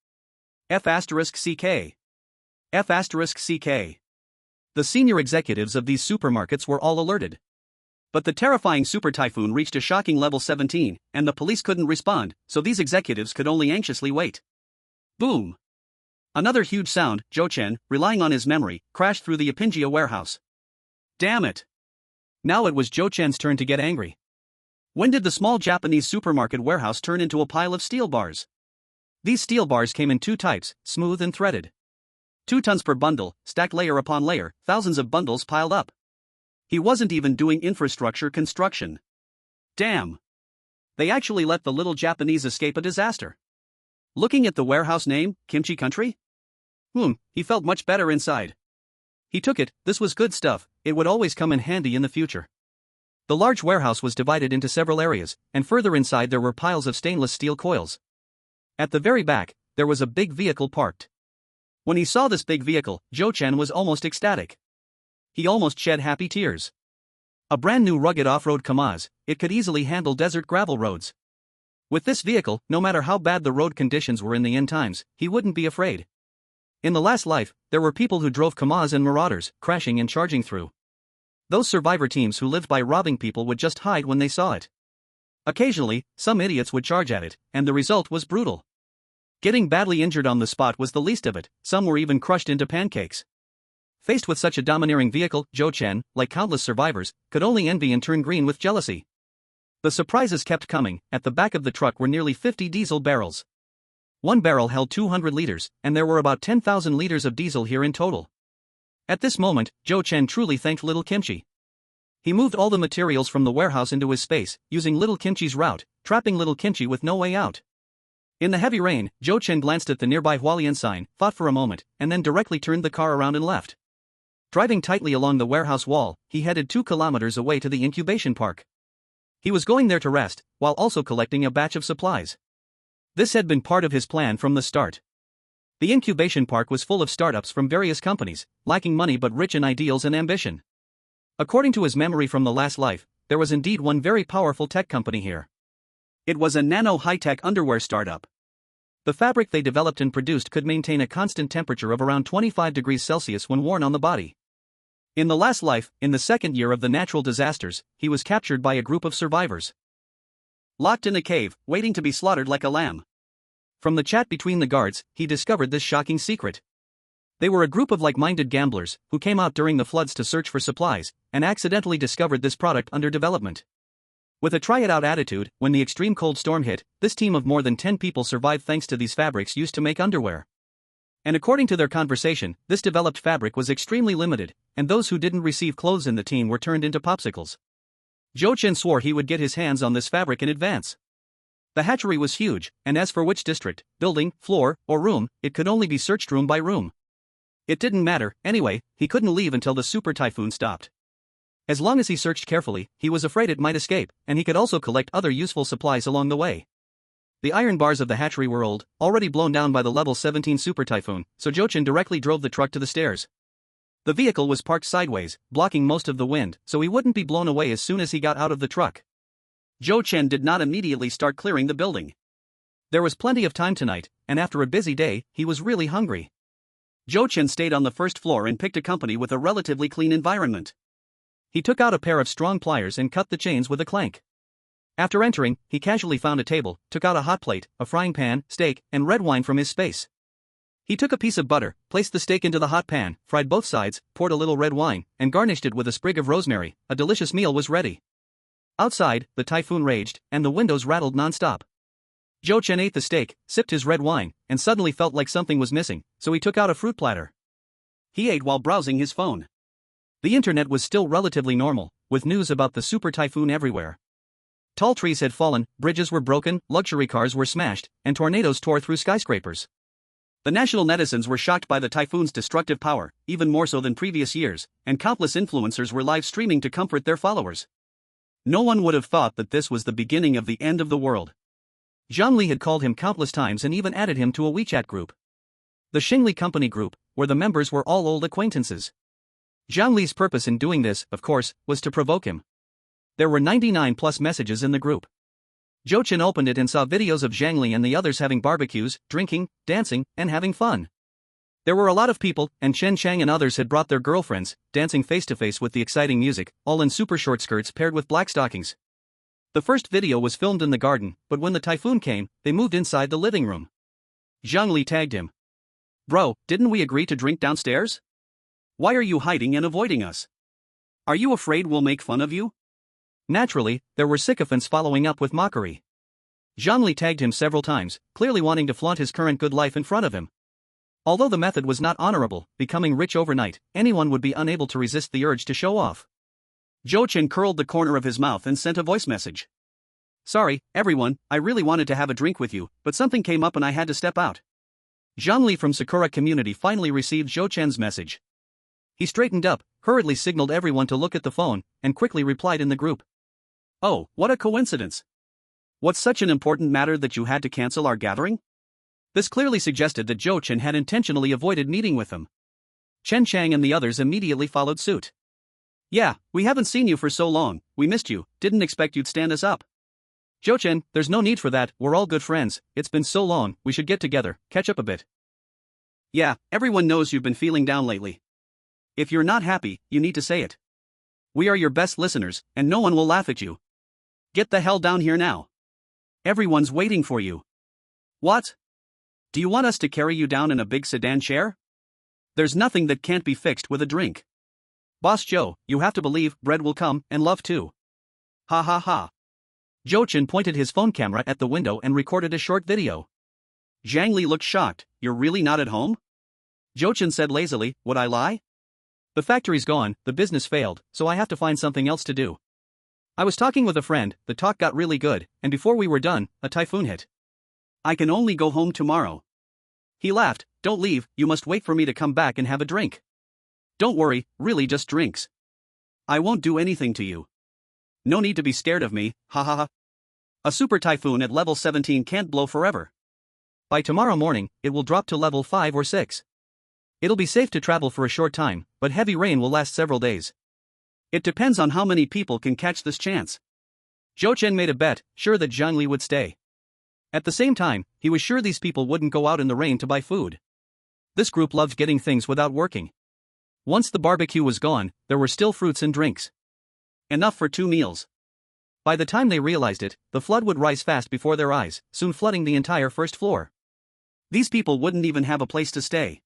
F***CK. F***CK. The senior executives of these supermarkets were all alerted. But the terrifying super typhoon reached a shocking level 17, and the police couldn't respond, so these executives could only anxiously wait. Boom! Another huge sound, Zhou Chen, relying on his memory, crashed through the Apingia warehouse. Damn it! Now it was Zhou Chen's turn to get angry. When did the small Japanese supermarket warehouse turn into a pile of steel bars? These steel bars came in two types, smooth and threaded. 2 tons per bundle, stacked layer upon layer, thousands of bundles piled up. He wasn't even doing infrastructure construction. Damn! They actually let the little Japanese escape a disaster. Looking at the warehouse name, Kimchi Country? He felt much better inside. He took it, this was good stuff, it would always come in handy in the future. The large warehouse was divided into several areas, and further inside there were piles of stainless steel coils. At the very back, there was a big vehicle parked. When he saw this big vehicle, Zhou Chen was almost ecstatic. He almost shed happy tears. A brand new rugged off-road Kamaz, it could easily handle desert gravel roads. With this vehicle, no matter how bad the road conditions were in the end times, he wouldn't be afraid. In the last life, there were people who drove Kamaz and Marauders, crashing and charging through. Those survivor teams who lived by robbing people would just hide when they saw it. Occasionally, some idiots would charge at it, and the result was brutal. Getting badly injured on the spot was the least of it, some were even crushed into pancakes. Faced with such a domineering vehicle, Zhou Chen, like countless survivors, could only envy and turn green with jealousy. The surprises kept coming. At the back of the truck were nearly 50 diesel barrels. One barrel held 200 liters, and there were about 10,000 liters of diesel here in total. At this moment, Zhou Chen truly thanked Little Kimchi. He moved all the materials from the warehouse into his space, using Little Kimchi's route, trapping Little Kimchi with no way out. In the heavy rain, Zhou Chen glanced at the nearby Hualien sign, thought for a moment, and then directly turned the car around and left. Driving tightly along the warehouse wall, he headed 2 kilometers away to the incubation park. He was going there to rest, while also collecting a batch of supplies. This had been part of his plan from the start. The incubation park was full of startups from various companies, lacking money but rich in ideals and ambition. According to his memory from the last life, there was indeed one very powerful tech company here. It was a nano-high-tech underwear startup. The fabric they developed and produced could maintain a constant temperature of around 25 degrees Celsius when worn on the body. In the last life, in the second year of the natural disasters, he was captured by a group of survivors. Locked in a cave, waiting to be slaughtered like a lamb. From the chat between the guards, he discovered this shocking secret. They were a group of like-minded gamblers, who came out during the floods to search for supplies, and accidentally discovered this product under development. With a try-it-out attitude, when the extreme cold storm hit, this team of more than 10 people survived thanks to these fabrics used to make underwear. And according to their conversation, this developed fabric was extremely limited, and those who didn't receive clothes in the team were turned into popsicles. Zhou Chen swore he would get his hands on this fabric in advance. The hatchery was huge, and as for which district, building, floor, or room, it could only be searched room by room. It didn't matter, anyway, he couldn't leave until the super typhoon stopped. As long as he searched carefully, he was afraid it might escape, and he could also collect other useful supplies along the way. The iron bars of the hatchery were old, already blown down by the level 17 super typhoon, so Zhou Chen directly drove the truck to the stairs. The vehicle was parked sideways, blocking most of the wind, so he wouldn't be blown away as soon as he got out of the truck. Zhou Chen did not immediately start clearing the building. There was plenty of time tonight, and after a busy day, he was really hungry. Zhou Chen stayed on the first floor and picked a company with a relatively clean environment. He took out a pair of strong pliers and cut the chains with a clank. After entering, he casually found a table, took out a hot plate, a frying pan, steak, and red wine from his space. He took a piece of butter, placed the steak into the hot pan, fried both sides, poured a little red wine, and garnished it with a sprig of rosemary. A delicious meal was ready. Outside, the typhoon raged, and the windows rattled non-stop. Zhou Chen ate the steak, sipped his red wine, and suddenly felt like something was missing, so he took out a fruit platter. He ate while browsing his phone. The internet was still relatively normal, with news about the super typhoon everywhere. Tall trees had fallen, bridges were broken, luxury cars were smashed, and tornadoes tore through skyscrapers. The national netizens were shocked by the typhoon's destructive power, even more so than previous years, and countless influencers were live streaming to comfort their followers. No one would have thought that this was the beginning of the end of the world. Zhang Li had called him countless times and even added him to a WeChat group. The Xingli Company group, where the members were all old acquaintances. Zhang Li's purpose in doing this, of course, was to provoke him. There were 99 plus messages in the group. Zhou Chen opened it and saw videos of Zhang Li and the others having barbecues, drinking, dancing, and having fun. There were a lot of people, and Chen Chang and others had brought their girlfriends, dancing face-to-face with the exciting music, all in super short skirts paired with black stockings. The first video was filmed in the garden, but when the typhoon came, they moved inside the living room. Zhang Li tagged him. Bro, didn't we agree to drink downstairs? Why are you hiding and avoiding us? Are you afraid we'll make fun of you? Naturally, there were sycophants following up with mockery. Zhangli tagged him several times, clearly wanting to flaunt his current good life in front of him. Although the method was not honorable, becoming rich overnight, anyone would be unable to resist the urge to show off. Zhou Chen curled the corner of his mouth and sent a voice message. Sorry, everyone, I really wanted to have a drink with you, but something came up and I had to step out. Zhangli from Sakura Community finally received Zhou Chen's message. He straightened up, hurriedly signaled everyone to look at the phone, and quickly replied in the group. Oh, what a coincidence. What's such an important matter that you had to cancel our gathering? This clearly suggested that Zhou Chen had intentionally avoided meeting with him. Chen Chang and the others immediately followed suit. Yeah, we haven't seen you for so long, we missed you, didn't expect you'd stand us up. Zhou Chen, there's no need for that, we're all good friends, it's been so long, we should get together, catch up a bit. Yeah, everyone knows you've been feeling down lately. If you're not happy, you need to say it. We are your best listeners, and no one will laugh at you. Get the hell down here now. Everyone's waiting for you. What? Do you want us to carry you down in a big sedan chair? There's nothing that can't be fixed with a drink. Boss Joe, you have to believe, bread will come, and love too. Ha ha ha. Zhou Chen pointed his phone camera at the window and recorded a short video. Zhang Li looked shocked. You're really not at home? Zhou Chen said lazily, would I lie? The factory's gone, the business failed, so I have to find something else to do. I was talking with a friend, the talk got really good, and before we were done, a typhoon hit. I can only go home tomorrow. He laughed, don't leave, you must wait for me to come back and have a drink. Don't worry, really just drinks. I won't do anything to you. No need to be scared of me, ha ha ha. A super typhoon at level 17 can't blow forever. By tomorrow morning, it will drop to level 5 or 6. It'll be safe to travel for a short time, but heavy rain will last several days. It depends on how many people can catch this chance. Zhou Chen made a bet, sure that Zhang Li would stay. At the same time, he was sure these people wouldn't go out in the rain to buy food. This group loved getting things without working. Once the barbecue was gone, there were still fruits and drinks. Enough for 2 meals. By the time they realized it, the flood would rise fast before their eyes, soon flooding the entire first floor. These people wouldn't even have a place to stay.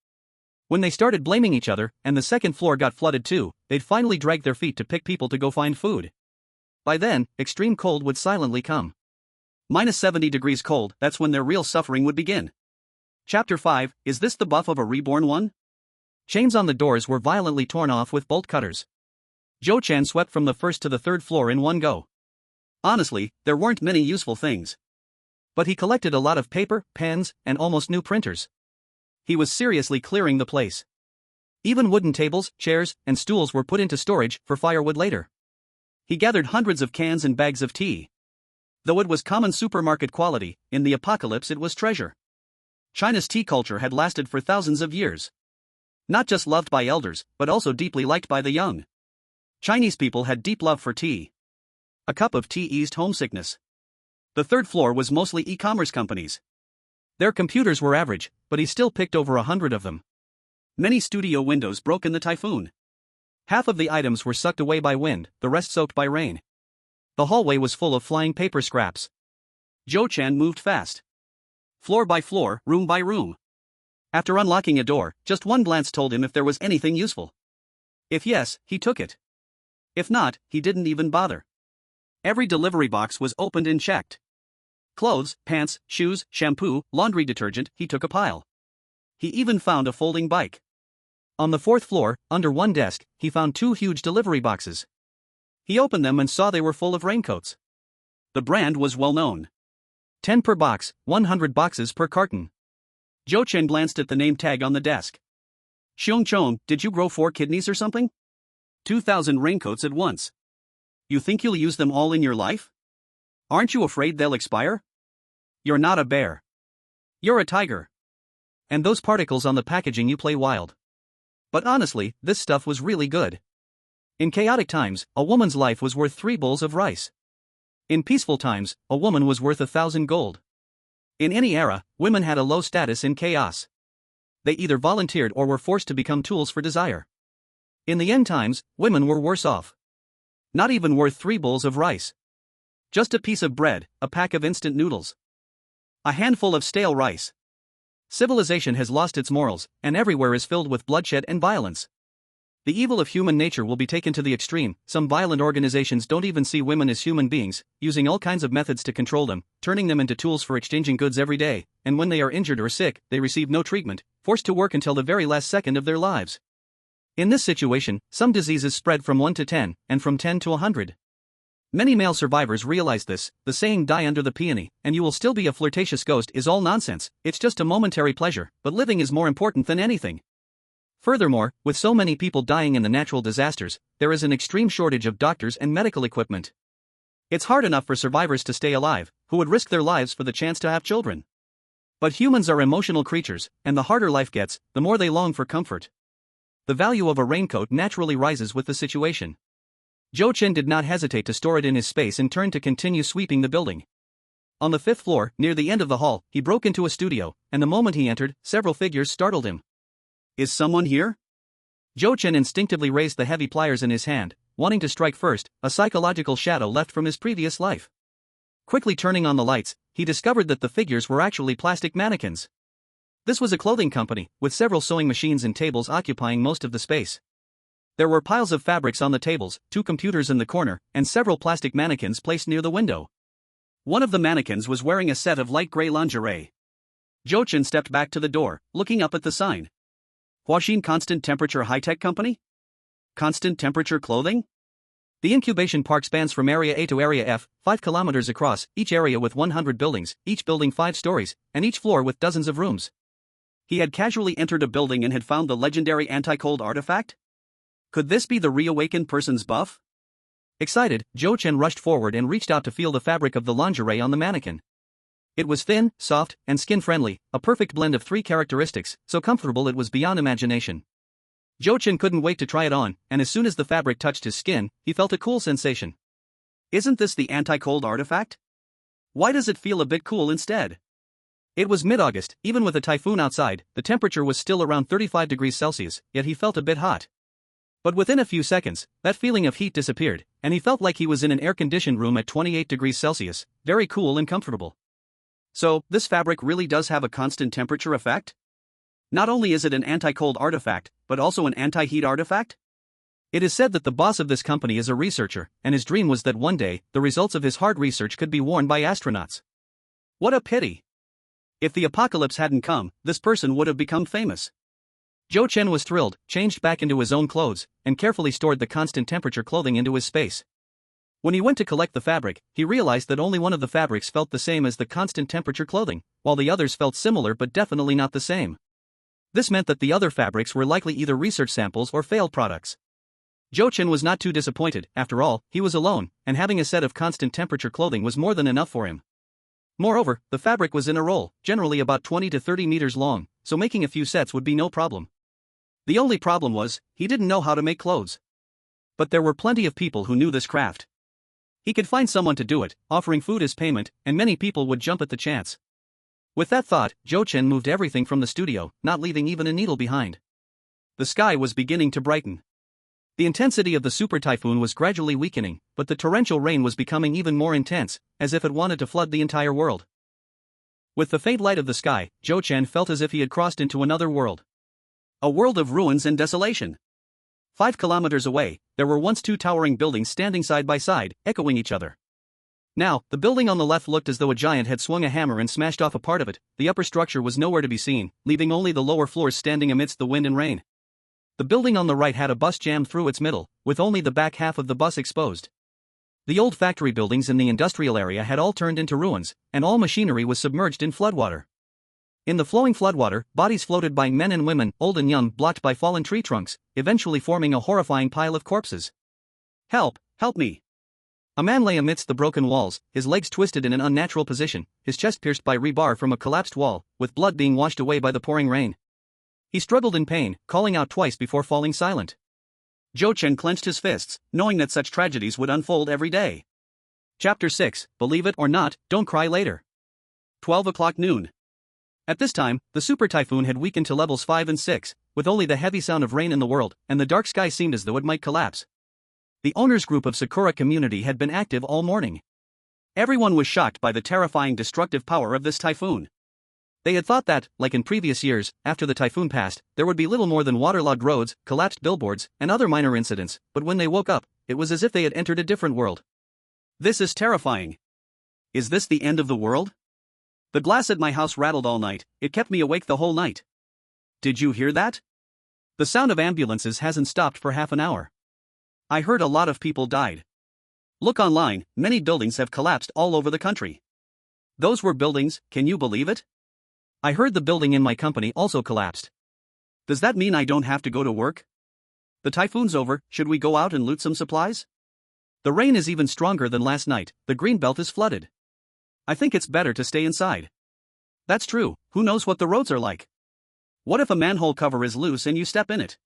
When they started blaming each other, and the second floor got flooded too, they'd finally drag their feet to pick people to go find food. By then, extreme cold would silently come. Minus 70 degrees cold, that's when their real suffering would begin. Chapter 5, is this the buff of a reborn one? Chains on the doors were violently torn off with bolt cutters. Zhou Chen swept from the first to the third floor in one go. Honestly, there weren't many useful things. But he collected a lot of paper, pens, and almost new printers. He was seriously clearing the place. Even wooden tables, chairs, and stools were put into storage for firewood later. He gathered hundreds of cans and bags of tea. Though it was common supermarket quality, in the apocalypse it was treasure. China's tea culture had lasted for thousands of years. Not just loved by elders, but also deeply liked by the young. Chinese people had deep love for tea. A cup of tea eased homesickness. The third floor was mostly e-commerce companies. Their computers were average, but he still picked over 100 of them. Many studio windows broke in the typhoon. Half of the items were sucked away by wind, the rest soaked by rain. The hallway was full of flying paper scraps. Zhou Chen moved fast. Floor by floor, room by room. After unlocking a door, just one glance told him if there was anything useful. If yes, he took it. If not, he didn't even bother. Every delivery box was opened and checked. Clothes, pants, shoes, shampoo, laundry detergent, he took a pile. He even found a folding bike. On the 4th floor, under one desk, he found 2 huge delivery boxes. He opened them and saw they were full of raincoats. The brand was well known. 10 per box, 100 boxes per carton. Zhou Chen glanced at the name tag on the desk. Xiong Chong, did you grow 4 kidneys or something? 2,000 raincoats at once. You think you'll use them all in your life? Aren't you afraid they'll expire? You're not a bear. You're a tiger. And those particles on the packaging, you play wild. But honestly, this stuff was really good. In chaotic times, a woman's life was worth 3 bowls of rice. In peaceful times, a woman was worth 1,000 gold. In any era, women had a low status in chaos. They either volunteered or were forced to become tools for desire. In the end times, women were worse off. Not even worth 3 bowls of rice. Just a piece of bread, a pack of instant noodles. A handful of stale rice. Civilization has lost its morals, and everywhere is filled with bloodshed and violence. The evil of human nature will be taken to the extreme. Some violent organizations don't even see women as human beings, using all kinds of methods to control them, turning them into tools for exchanging goods every day, and when they are injured or sick, they receive no treatment, forced to work until the very last second of their lives. In this situation, some diseases spread from 1 to 10, and from 10 to 100. Many male survivors realize this. The saying "die under the peony, and you will still be a flirtatious ghost" is all nonsense. It's just a momentary pleasure, but living is more important than anything. Furthermore, with so many people dying in the natural disasters, there is an extreme shortage of doctors and medical equipment. It's hard enough for survivors to stay alive, who would risk their lives for the chance to have children. But humans are emotional creatures, and the harder life gets, the more they long for comfort. The value of a raincoat naturally rises with the situation. Zhou Chen did not hesitate to store it in his space and turned to continue sweeping the building. On the 5th floor, near the end of the hall, he broke into a studio, and the moment he entered, several figures startled him. "Is someone here?" Zhou Chen instinctively raised the heavy pliers in his hand, wanting to strike first, a psychological shadow left from his previous life. Quickly turning on the lights, he discovered that the figures were actually plastic mannequins. This was a clothing company, with several sewing machines and tables occupying most of the space. There were piles of fabrics on the tables, 2 computers in the corner, and several plastic mannequins placed near the window. One of the mannequins was wearing a set of light gray lingerie. Zhou Chen stepped back to the door, looking up at the sign. Huaxin Constant Temperature High-Tech Company? Constant Temperature Clothing? The incubation park spans from Area A to Area F, 5 kilometers across, each area with 100 buildings, each building 5 stories, and each floor with dozens of rooms. He had casually entered a building and had found the legendary anti-cold artifact? Could this be the reawakened person's buff? Excited, Zhou Chen rushed forward and reached out to feel the fabric of the lingerie on the mannequin. It was thin, soft, and skin-friendly, a perfect blend of 3 characteristics, so comfortable it was beyond imagination. Zhou Chen couldn't wait to try it on, and as soon as the fabric touched his skin, he felt a cool sensation. Isn't this the anti-cold artifact? Why does it feel a bit cool instead? It was mid-August, even with a typhoon outside, the temperature was still around 35 degrees Celsius, yet he felt a bit hot. But within a few seconds, that feeling of heat disappeared, and he felt like he was in an air-conditioned room at 28 degrees Celsius, very cool and comfortable. So, this fabric really does have a constant temperature effect? Not only is it an anti-cold artifact, but also an anti-heat artifact? It is said that the boss of this company is a researcher, and his dream was that one day, the results of his hard research could be worn by astronauts. What a pity! If the apocalypse hadn't come, this person would have become famous. Zhou Chen was thrilled, changed back into his own clothes, and carefully stored the constant temperature clothing into his space. When he went to collect the fabric, he realized that only one of the fabrics felt the same as the constant temperature clothing, while the others felt similar but definitely not the same. This meant that the other fabrics were likely either research samples or failed products. Zhou Chen was not too disappointed. After all, he was alone, and having a set of constant temperature clothing was more than enough for him. Moreover, the fabric was in a roll, generally about 20 to 30 meters long, so making a few sets would be no problem. The only problem was, he didn't know how to make clothes. But there were plenty of people who knew this craft. He could find someone to do it, offering food as payment, and many people would jump at the chance. With that thought, Zhou Chen moved everything from the studio, not leaving even a needle behind. The sky was beginning to brighten. The intensity of the super typhoon was gradually weakening, but the torrential rain was becoming even more intense, as if it wanted to flood the entire world. With the faint light of the sky, Zhou Chen felt as if he had crossed into another world. A world of ruins and desolation. 5 kilometers away, there were once 2 towering buildings standing side by side, echoing each other. Now, the building on the left looked as though a giant had swung a hammer and smashed off a part of it. The upper structure was nowhere to be seen, leaving only the lower floors standing amidst the wind and rain. The building on the right had a bus jammed through its middle, with only the back half of the bus exposed. The old factory buildings in the industrial area had all turned into ruins, and all machinery was submerged in floodwater. In the flowing floodwater, bodies floated by men and women, old and young, blocked by fallen tree trunks, eventually forming a horrifying pile of corpses. "Help! Help me!" A man lay amidst the broken walls, his legs twisted in an unnatural position, his chest pierced by rebar from a collapsed wall, with blood being washed away by the pouring rain. He struggled in pain, calling out twice before falling silent. Zhou Chen clenched his fists, knowing that such tragedies would unfold every day. Chapter 6, Believe It or Not, Don't Cry Later. 12 o'clock noon. At this time, the super typhoon had weakened to levels 5 and 6, with only the heavy sound of rain in the world, and the dark sky seemed as though it might collapse. The owners group of Sakura community had been active all morning. Everyone was shocked by the terrifying destructive power of this typhoon. They had thought that, like in previous years, after the typhoon passed, there would be little more than waterlogged roads, collapsed billboards, and other minor incidents, but when they woke up, it was as if they had entered a different world. This is terrifying. Is this the end of the world? The glass at my house rattled all night, it kept me awake the whole night. Did you hear that? The sound of ambulances hasn't stopped for half an hour. I heard a lot of people died. Look online, many buildings have collapsed all over the country. Those were buildings, can you believe it? I heard the building in my company also collapsed. Does that mean I don't have to go to work? The typhoon's over, should we go out and loot some supplies? The rain is even stronger than last night, the greenbelt is flooded. I think it's better to stay inside. That's true, who knows what the roads are like? What if a manhole cover is loose and you step in it?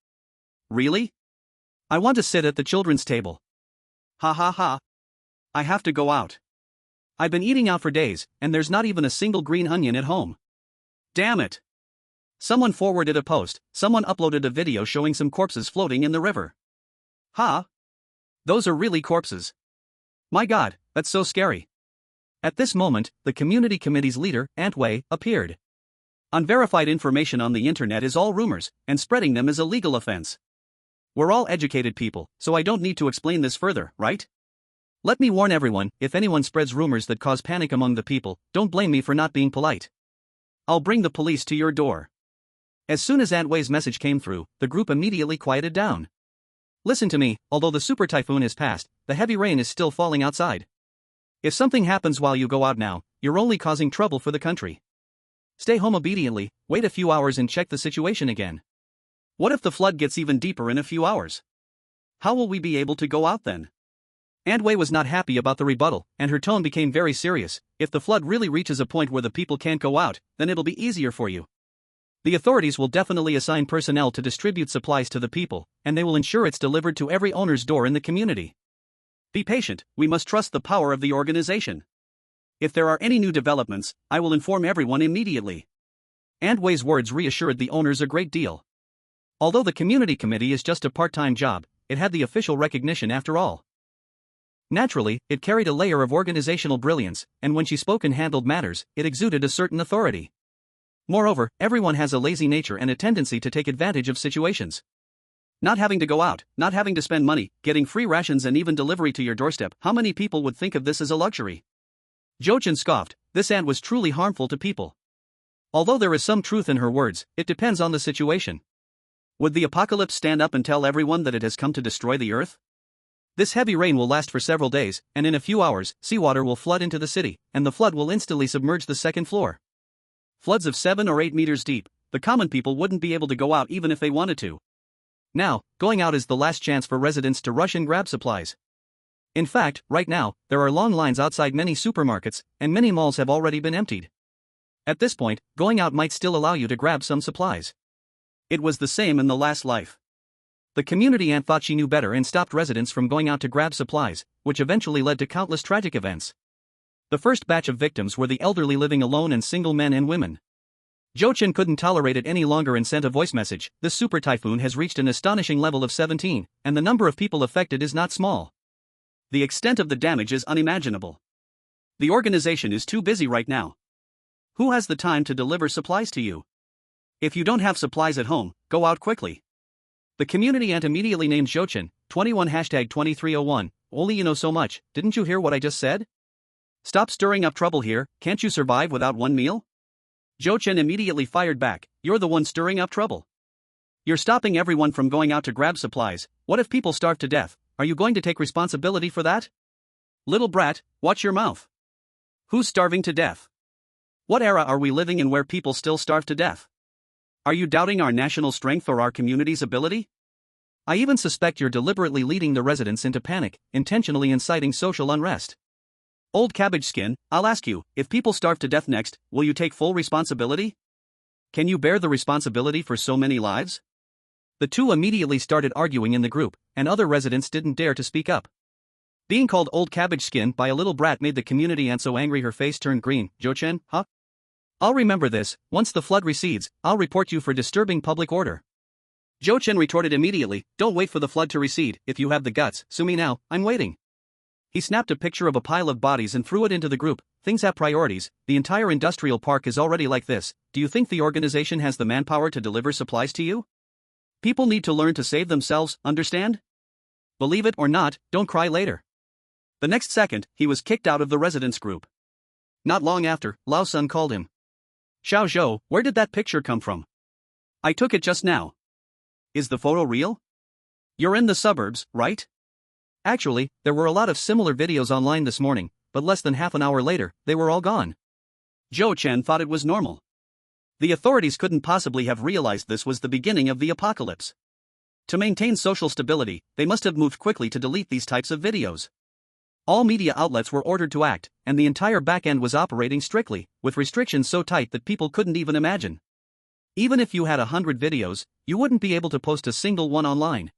Really? I want to sit at the children's table. Ha ha ha. I have to go out. I've been eating out for days, and there's not even a single green onion at home. Damn it. Someone forwarded a post, someone uploaded a video showing some corpses floating in the river. Ha! Those are really corpses. My God, that's so scary. At this moment, the community committee's leader, Aunt Wei, appeared. Unverified information on the internet is all rumors, and spreading them is a legal offense. We're all educated people, so I don't need to explain this further, right? Let me warn everyone, if anyone spreads rumors that cause panic among the people, don't blame me for not being polite. I'll bring the police to your door. As soon as Aunt Wei's message came through, the group immediately quieted down. Listen to me, although the super typhoon has passed, the heavy rain is still falling outside. If something happens while you go out now, you're only causing trouble for the country. Stay home obediently, wait a few hours and check the situation again. What if the flood gets even deeper in a few hours? How will we be able to go out then? Aunt Wei was not happy about the rebuttal, and her tone became very serious. If the flood really reaches a point where the people can't go out, then it'll be easier for you. The authorities will definitely assign personnel to distribute supplies to the people, and they will ensure it's delivered to every owner's door in the community. Be patient, we must trust the power of the organization. If there are any new developments, I will inform everyone immediately. Aunt Wei's words reassured the owners a great deal. Although the community committee is just a part-time job, it had the official recognition after all. Naturally, it carried a layer of organizational brilliance, and when she spoke and handled matters, it exuded a certain authority. Moreover, everyone has a lazy nature and a tendency to take advantage of situations. Not having to go out, not having to spend money, getting free rations and even delivery to your doorstep, how many people would think of this as a luxury? Jochen scoffed, this aunt was truly harmful to people. Although there is some truth in her words, it depends on the situation. Would the apocalypse stand up and tell everyone that it has come to destroy the earth? This heavy rain will last for several days, and in a few hours, seawater will flood into the city, and the flood will instantly submerge the second floor. Floods of 7 or 8 meters deep, the common people wouldn't be able to go out even if they wanted to. Now, going out is the last chance for residents to rush and grab supplies. In fact, right now, there are long lines outside many supermarkets, and many malls have already been emptied. At this point, going out might still allow you to grab some supplies. It was the same in the last life. The community aunt thought she knew better and stopped residents from going out to grab supplies, which eventually led to countless tragic events. The first batch of victims were the elderly living alone and single men and women. Jochen couldn't tolerate it any longer and sent a voice message. This super typhoon has reached an astonishing level of 17, and the number of people affected is not small. The extent of the damage is unimaginable. The organization is too busy right now. Who has the time to deliver supplies to you? If you don't have supplies at home, go out quickly. The community aunt immediately named Jochen, 21#2301, only you know so much, didn't you hear what I just said? Stop stirring up trouble here, can't you survive without one meal? Jochen immediately fired back, you're the one stirring up trouble. You're stopping everyone from going out to grab supplies, what if people starve to death, are you going to take responsibility for that? Little brat, watch your mouth. Who's starving to death? What era are we living in where people still starve to death? Are you doubting our national strength or our community's ability? I even suspect you're deliberately leading the residents into panic, intentionally inciting social unrest. Old cabbage skin, I'll ask you, if people starve to death next, will you take full responsibility? Can you bear the responsibility for so many lives? The two immediately started arguing in the group, and other residents didn't dare to speak up. Being called old cabbage skin by a little brat made the community aunt so angry her face turned green. Jochen, huh? I'll remember this, once the flood recedes, I'll report you for disturbing public order. Jochen retorted immediately, don't wait for the flood to recede, if you have the guts, sue me now, I'm waiting. He snapped a picture of a pile of bodies and threw it into the group. Things have priorities, the entire industrial park is already like this. Do you think the organization has the manpower to deliver supplies to you? People need to learn to save themselves, understand? Believe it or not, don't cry later. The next second, he was kicked out of the residence group. Not long after, Lao's son called him. Xiao Zhou, where did that picture come from? I took it just now. Is the photo real? You're in the suburbs, right? Actually, there were a lot of similar videos online this morning, but less than half an hour later, they were all gone. Zhou Chen thought it was normal. The authorities couldn't possibly have realized this was the beginning of the apocalypse. To maintain social stability, they must have moved quickly to delete these types of videos. All media outlets were ordered to act, and the entire back-end was operating strictly, with restrictions so tight that people couldn't even imagine. Even if you had 100 videos, you wouldn't be able to post a single one online.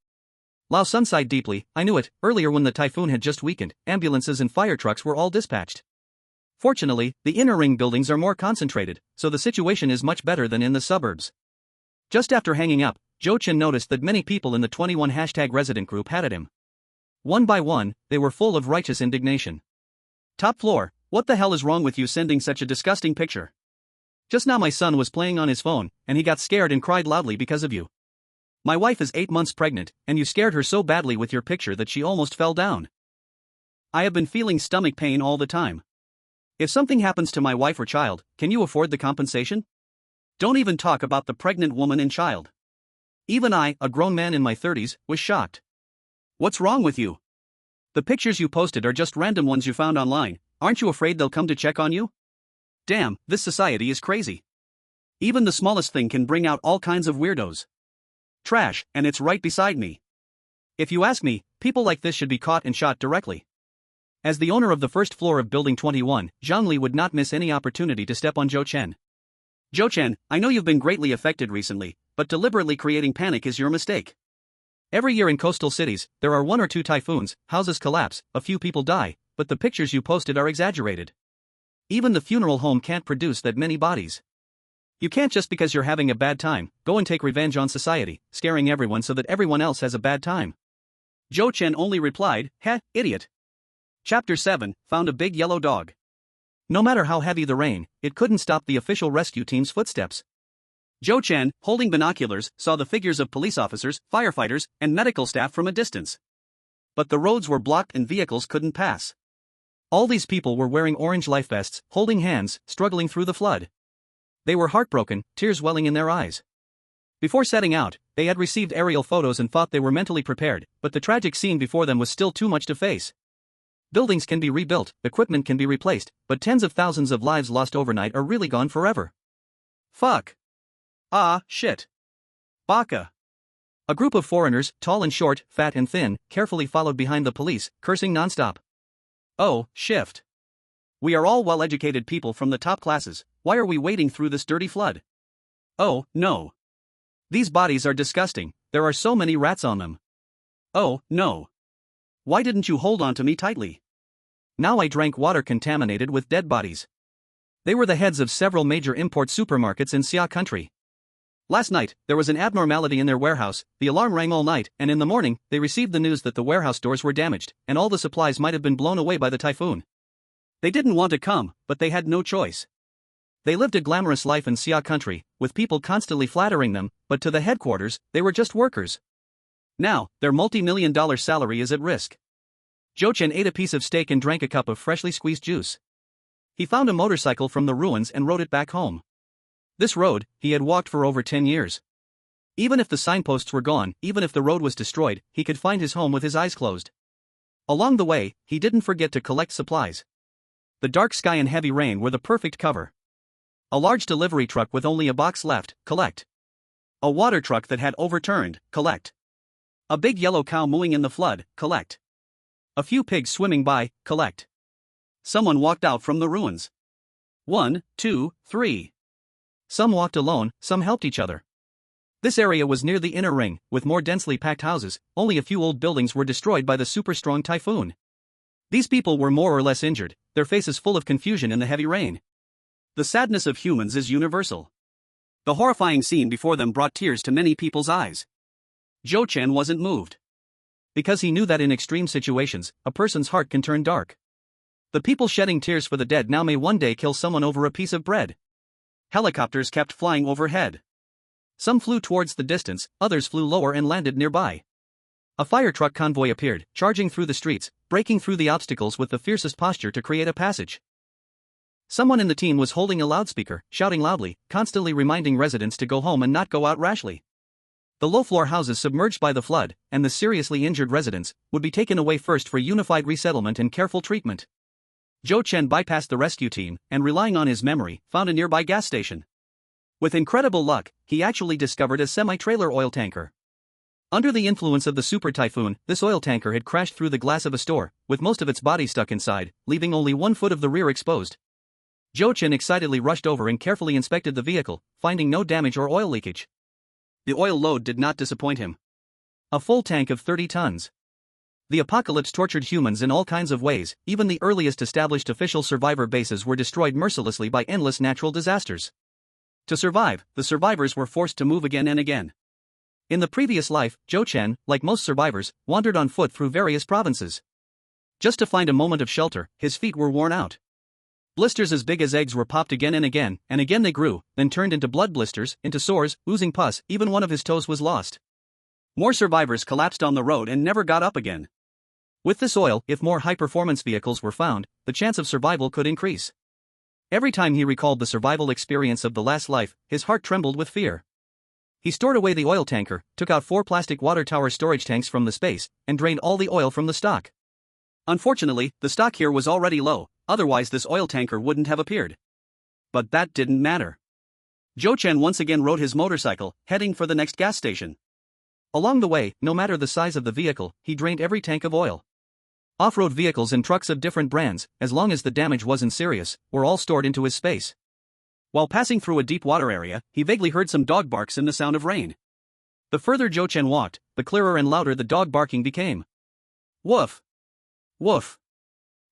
Lao Sun sighed deeply. I knew it. Earlier when the typhoon had just weakened, ambulances and fire trucks were all dispatched. Fortunately, the inner ring buildings are more concentrated, so the situation is much better than in the suburbs. Just after hanging up, Zhou Chen noticed that many people in the 21 resident group had at him. One by one, they were full of righteous indignation. Top floor, what the hell is wrong with you sending such a disgusting picture? Just now my son was playing on his phone, and he got scared and cried loudly because of you. My wife is 8 months pregnant, and you scared her so badly with your picture that she almost fell down. I have been feeling stomach pain all the time. If something happens to my wife or child, can you afford the compensation? Don't even talk about the pregnant woman and child. Even I, a grown man in my 30s, was shocked. What's wrong with you? The pictures you posted are just random ones you found online. Aren't you afraid they'll come to check on you? Damn, this society is crazy. Even the smallest thing can bring out all kinds of weirdos. Trash, and it's right beside me. If you ask me, people like this should be caught and shot directly. As the owner of the first floor of Building 21, Zhang Li would not miss any opportunity to step on Zhou Chen. Zhou Chen, I know you've been greatly affected recently, but deliberately creating panic is your mistake. Every year in coastal cities, there are 1 or 2 typhoons, houses collapse, a few people die, but the pictures you posted are exaggerated. Even the funeral home can't produce that many bodies. You can't just because you're having a bad time, go and take revenge on society, scaring everyone so that everyone else has a bad time. Zhou Chen only replied, heh, idiot. Chapter 7, found a big yellow dog. No matter how heavy the rain, it couldn't stop the official rescue team's footsteps. Zhou Chen, holding binoculars, saw the figures of police officers, firefighters, and medical staff from a distance. But the roads were blocked and vehicles couldn't pass. All these people were wearing orange life vests, holding hands, struggling through the flood. They were heartbroken, tears welling in their eyes. Before setting out, they had received aerial photos and thought they were mentally prepared, but the tragic scene before them was still too much to face. Buildings can be rebuilt, equipment can be replaced, but tens of thousands of lives lost overnight are really gone forever. Fuck. Ah, shit. Baka. A group of foreigners, tall and short, fat and thin, carefully followed behind the police, cursing nonstop. Oh, shift. We are all well-educated people from the top classes. Why are we wading through this dirty flood? Oh, no. These bodies are disgusting, there are so many rats on them. Oh, no. Why didn't you hold on to me tightly? Now I drank water contaminated with dead bodies. They were the heads of several major import supermarkets in Xia country. Last night, there was an abnormality in their warehouse, the alarm rang all night, and in the morning, they received the news that the warehouse doors were damaged, and all the supplies might have been blown away by the typhoon. They didn't want to come, but they had no choice. They lived a glamorous life in Xia country, with people constantly flattering them, but to the headquarters, they were just workers. Now, their multi-million-dollar salary is at risk. Zhou Chen ate a piece of steak and drank a cup of freshly squeezed juice. He found a motorcycle from the ruins and rode it back home. This road, he had walked for over 10 years. Even if the signposts were gone, even if the road was destroyed, he could find his home with his eyes closed. Along the way, he didn't forget to collect supplies. The dark sky and heavy rain were the perfect cover. A large delivery truck with only a box left, collect. A water truck that had overturned, collect. A big yellow cow mooing in the flood, collect. A few pigs swimming by, collect. Someone walked out from the ruins. 1, 2, 3. Some walked alone, some helped each other. This area was near the inner ring, with more densely packed houses, only a few old buildings were destroyed by the super-strong typhoon. These people were more or less injured, their faces full of confusion in the heavy rain. The sadness of humans is universal. The horrifying scene before them brought tears to many people's eyes. Zhou Chen wasn't moved. Because he knew that in extreme situations, a person's heart can turn dark. The people shedding tears for the dead now may one day kill someone over a piece of bread. Helicopters kept flying overhead. Some flew towards the distance, others flew lower and landed nearby. A fire truck convoy appeared, charging through the streets, breaking through the obstacles with the fiercest posture to create a passage. Someone in the team was holding a loudspeaker, shouting loudly, constantly reminding residents to go home and not go out rashly. The low-floor houses submerged by the flood, and the seriously injured residents, would be taken away first for unified resettlement and careful treatment. Zhou Chen bypassed the rescue team, and relying on his memory, found a nearby gas station. With incredible luck, he actually discovered a semi-trailer oil tanker. Under the influence of the super typhoon, this oil tanker had crashed through the glass of a store, with most of its body stuck inside, leaving only 1 foot of the rear exposed. Zhou Chen excitedly rushed over and carefully inspected the vehicle, finding no damage or oil leakage. The oil load did not disappoint him. A full tank of 30 tons. The apocalypse tortured humans in all kinds of ways, even the earliest established official survivor bases were destroyed mercilessly by endless natural disasters. To survive, the survivors were forced to move again and again. In the previous life, Zhou Chen, like most survivors, wandered on foot through various provinces. Just to find a moment of shelter, his feet were worn out. Blisters as big as eggs were popped again and again they grew, then turned into blood blisters, into sores, oozing pus, even one of his toes was lost. More survivors collapsed on the road and never got up again. With this oil, if more high-performance vehicles were found, the chance of survival could increase. Every time he recalled the survival experience of the last life, his heart trembled with fear. He stored away the oil tanker, took out 4 plastic water tower storage tanks from the space, and drained all the oil from the stock. Unfortunately, the stock here was already low, otherwise this oil tanker wouldn't have appeared. But that didn't matter. Zhou Chen once again rode his motorcycle, heading for the next gas station. Along the way, no matter the size of the vehicle, he drained every tank of oil. Off-road vehicles and trucks of different brands, as long as the damage wasn't serious, were all stored into his space. While passing through a deep water area, he vaguely heard some dog barks and the sound of rain. The further Zhou Chen walked, the clearer and louder the dog barking became. Woof! Woof!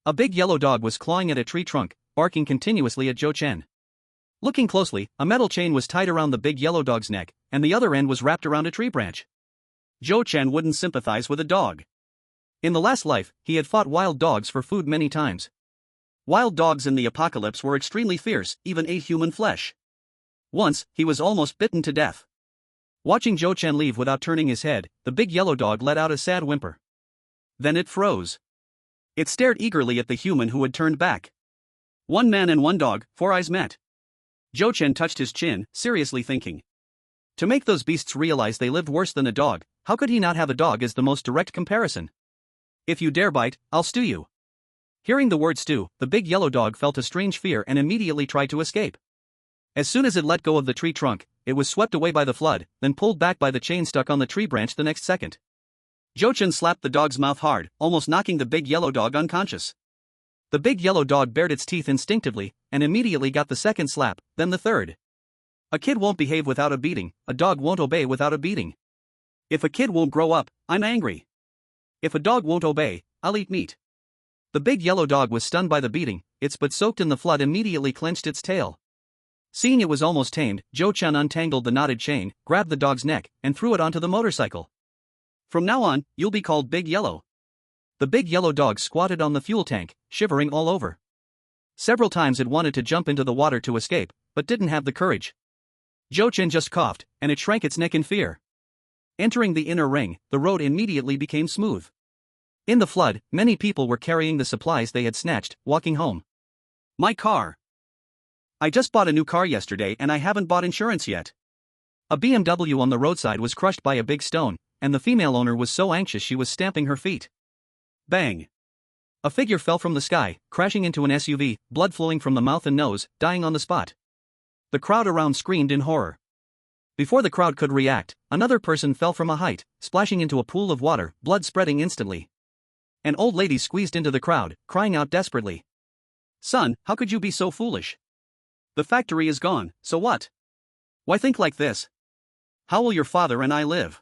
A big yellow dog was clawing at a tree trunk, barking continuously at Zhou Chen. Looking closely, a metal chain was tied around the big yellow dog's neck, and the other end was wrapped around a tree branch. Zhou Chen wouldn't sympathize with a dog. In the last life, he had fought wild dogs for food many times. Wild dogs in the apocalypse were extremely fierce, even ate human flesh. Once, he was almost bitten to death. Watching Zhou Chen leave without turning his head, the big yellow dog let out a sad whimper. Then it froze. It stared eagerly at the human who had turned back. One man and one dog, 4 eyes met. Zhou Chen touched his chin, seriously thinking. To make those beasts realize they lived worse than a dog, how could he not have a dog as the most direct comparison? If you dare bite, I'll stew you. Hearing the word stew, the big yellow dog felt a strange fear and immediately tried to escape. As soon as it let go of the tree trunk, it was swept away by the flood, then pulled back by the chain stuck on the tree branch the next second. Zhou Chen slapped the dog's mouth hard, almost knocking the big yellow dog unconscious. The big yellow dog bared its teeth instinctively, and immediately got the second slap, then the third. A kid won't behave without a beating, a dog won't obey without a beating. If a kid won't grow up, I'm angry. If a dog won't obey, I'll eat meat. The big yellow dog was stunned by the beating, its butt soaked in the flood immediately clenched its tail. Seeing it was almost tamed, Zhou Chen untangled the knotted chain, grabbed the dog's neck, and threw it onto the motorcycle. From now on, you'll be called Big Yellow. The big yellow dog squatted on the fuel tank, shivering all over. Several times it wanted to jump into the water to escape, but didn't have the courage. Zhou Chen just coughed, and it shrank its neck in fear. Entering the inner ring, the road immediately became smooth. In the flood, many people were carrying the supplies they had snatched, walking home. My car. I just bought a new car yesterday and I haven't bought insurance yet. A BMW on the roadside was crushed by a big stone, and the female owner was so anxious she was stamping her feet. Bang! A figure fell from the sky, crashing into an SUV, blood flowing from the mouth and nose, dying on the spot. The crowd around screamed in horror. Before the crowd could react, another person fell from a height, splashing into a pool of water, blood spreading instantly. An old lady squeezed into the crowd, crying out desperately. Son, how could you be so foolish? The factory is gone, so what? Why think like this? How will your father and I live?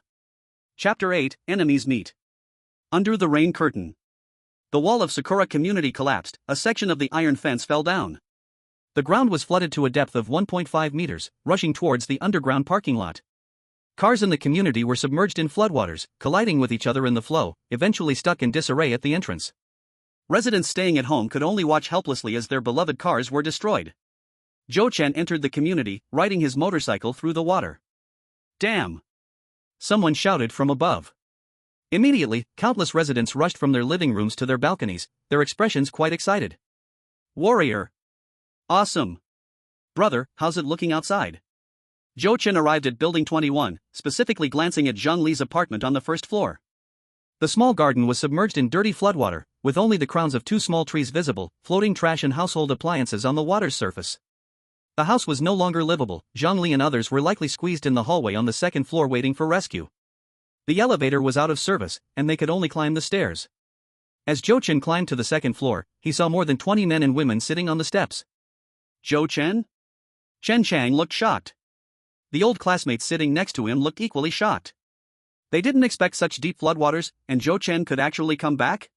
Chapter 8, Enemies Meet. Under the rain curtain. The wall of Sakura community collapsed, a section of the iron fence fell down. The ground was flooded to a depth of 1.5 meters, rushing towards the underground parking lot. Cars in the community were submerged in floodwaters, colliding with each other in the flow, eventually stuck in disarray at the entrance. Residents staying at home could only watch helplessly as their beloved cars were destroyed. Joe Chen entered the community, riding his motorcycle through the water. "Damn!" someone shouted from above. Immediately, countless residents rushed from their living rooms to their balconies, their expressions quite excited. "Warrior! Awesome! Brother, how's it looking outside?" Joe Chen arrived at Building 21, specifically glancing at Zhang Li's apartment on the first floor. The small garden was submerged in dirty floodwater, with only the crowns of 2 small trees visible, floating trash and household appliances on the water's surface. The house was no longer livable. Zhang Li and others were likely squeezed in the hallway on the second floor waiting for rescue. The elevator was out of service, and they could only climb the stairs. As Joe Chen climbed to the second floor, he saw more than 20 men and women sitting on the steps. "Joe Chen?" Chen Chang looked shocked. The old classmates sitting next to him looked equally shocked. They didn't expect such deep floodwaters, and Joe Chen could actually come back?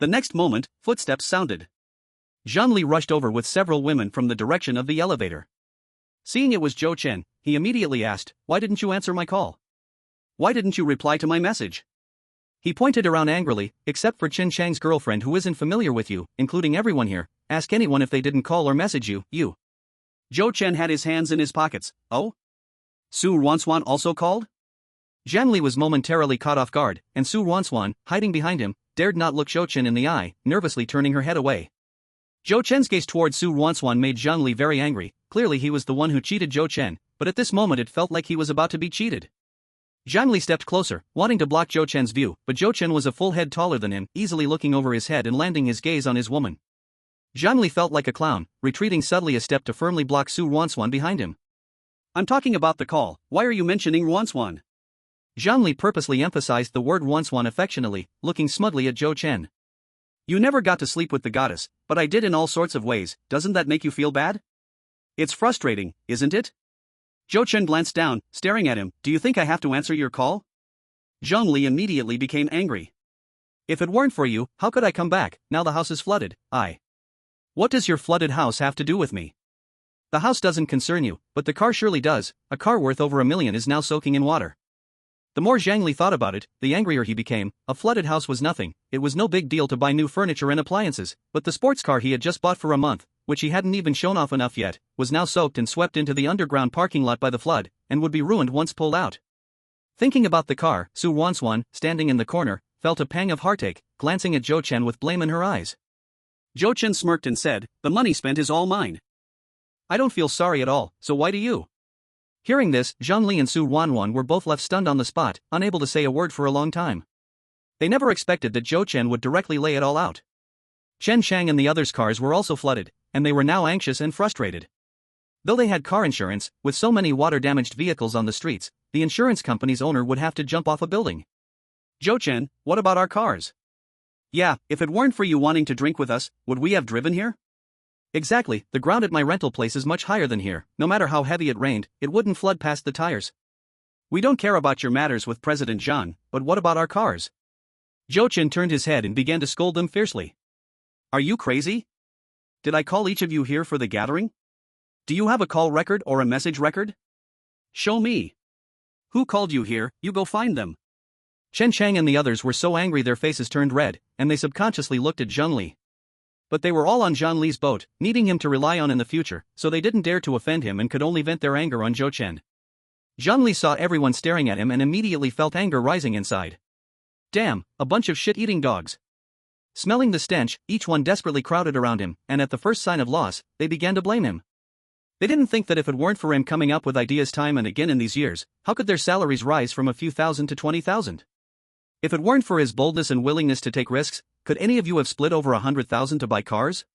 The next moment, footsteps sounded. Zhang Li rushed over with several women from the direction of the elevator. Seeing it was Joe Chen, he immediately asked, "Why didn't you answer my call? Why didn't you reply to my message?" He pointed around angrily, "Except for Chen Chang's girlfriend who isn't familiar with you, including everyone here, ask anyone if they didn't call or message you, you." Joe Chen had his hands in his pockets. "Oh? Su Ruanswan also called?" Zhang Li was momentarily caught off guard, and Su Ruanswan, hiding behind him, dared not look Joe Chen in the eye, nervously turning her head away. Joe Chen's gaze toward Su Ruanswan made Zhang Li very angry. Clearly he was the one who cheated Joe Chen, but at this moment it felt like he was about to be cheated. Zhang Li stepped closer, wanting to block Joe Chen's view, but Joe Chen was a full head taller than him, easily looking over his head and landing his gaze on his woman. Zhang Li felt like a clown, retreating subtly a step to firmly block Su Ruanswan behind him. "I'm talking about the call, why are you mentioning Ruanswan?" Zhang Li purposely emphasized the word Ruanswan affectionately, looking smugly at Joe Chen. "You never got to sleep with the goddess, but I did in all sorts of ways. Doesn't that make you feel bad? It's frustrating, isn't it?" Joe Chen glanced down, staring at him. "Do you think I have to answer your call?" Zhang Li immediately became angry. "If it weren't for you, how could I come back? Now the house is flooded. What does your flooded house have to do with me? The house doesn't concern you, but the car surely does. A car worth over $1 million is now soaking in water." The more Zhang Li thought about it, the angrier he became. A flooded house was nothing. It was no big deal to buy new furniture and appliances, but the sports car he had just bought for a month, which he hadn't even shown off enough yet, was now soaked and swept into the underground parking lot by the flood, and would be ruined once pulled out. Thinking about the car, Su Ruanswan, standing in the corner, felt a pang of heartache, glancing at Joe Chen with blame in her eyes. Joe Chen smirked and said, "The money spent is all mine. I don't feel sorry at all, so why do you?" Hearing this, Zhang Li and Su Ruanswan were both left stunned on the spot, unable to say a word for a long time. They never expected that Joe Chen would directly lay it all out. Chen Chang and the others' cars were also flooded, and they were now anxious and frustrated. Though they had car insurance, with so many water-damaged vehicles on the streets, the insurance company's owner would have to jump off a building. "Joe Chen, what about our cars?" "Yeah, if it weren't for you wanting to drink with us, would we have driven here?" "Exactly, the ground at my rental place is much higher than here. No matter how heavy it rained, it wouldn't flood past the tires." "We don't care about your matters with President Zhang, but what about our cars?" Joe Chen turned his head and began to scold them fiercely. "Are you crazy? Did I call each of you here for the gathering? Do you have a call record or a message record? Show me. Who called you here? You go find them." Chen Chang and the others were so angry their faces turned red, and they subconsciously looked at Zhang Li. But they were all on Zhang Li's boat, needing him to rely on in the future, so they didn't dare to offend him and could only vent their anger on Joe Chen. Zhang Li saw everyone staring at him and immediately felt anger rising inside. Damn, a bunch of shit-eating dogs. Smelling the stench, each one desperately crowded around him, and at the first sign of loss, they began to blame him. They didn't think that if it weren't for him coming up with ideas time and again in these years, how could their salaries rise from a few thousand to 20,000? If it weren't for his boldness and willingness to take risks, could any of you have split over 100,000 to buy cars?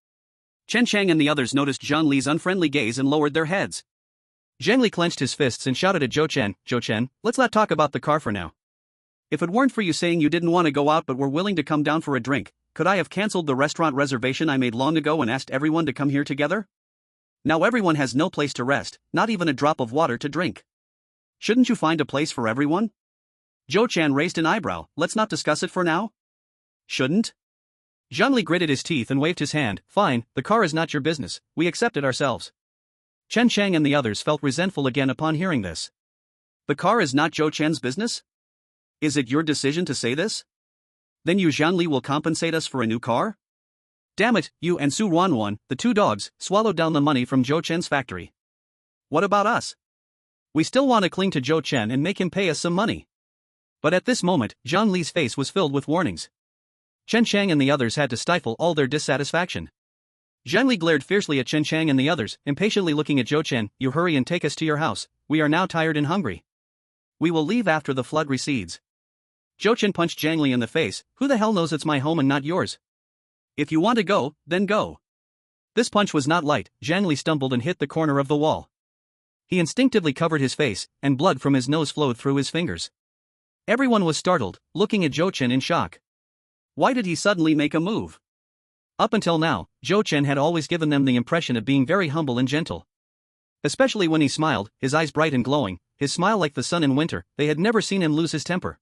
Chen Chang and the others noticed Zhang Li's unfriendly gaze and lowered their heads. Zhang Li clenched his fists and shouted at Joe Chen, "Joe Chen, let's not talk about the car for now. If it weren't for you saying you didn't want to go out but were willing to come down for a drink, could I have cancelled the restaurant reservation I made long ago and asked everyone to come here together? Now everyone has no place to rest, not even a drop of water to drink. Shouldn't you find a place for everyone?" Joe Chen raised an eyebrow. "Let's not discuss it for now." "Shouldn't?" Zhang Li gritted his teeth and waved his hand. "Fine, the car is not your business, we accept it ourselves." Chen Chang and the others felt resentful again upon hearing this. The car is not Zhou Chen's business? Is it your decision to say this? Then you Zhangli will compensate us for a new car? Damn it, you and Su Ruanruan, the two dogs, swallowed down the money from Zhou Chen's factory. What about us? We still want to cling to Zhou Chen and make him pay us some money. But at this moment, Zhang Li's face was filled with warnings. Chen Chang and the others had to stifle all their dissatisfaction. Zhang Li glared fiercely at Chen Chang and the others, impatiently looking at Zhou Chen. You hurry and take us to your house, we are now tired and hungry. We will leave after the flood recedes. Zhou Chen punched Zhang Li in the face. Who the hell knows it's my home and not yours? If you want to go, then go. This punch was not light. Zhang Li stumbled and hit the corner of the wall. He instinctively covered his face, and blood from his nose flowed through his fingers. Everyone was startled, looking at Zhou Chen in shock. Why did he suddenly make a move? Up until now, Zhou Chen had always given them the impression of being very humble and gentle. Especially when he smiled, his eyes bright and glowing, his smile like the sun in winter. They had never seen him lose his temper.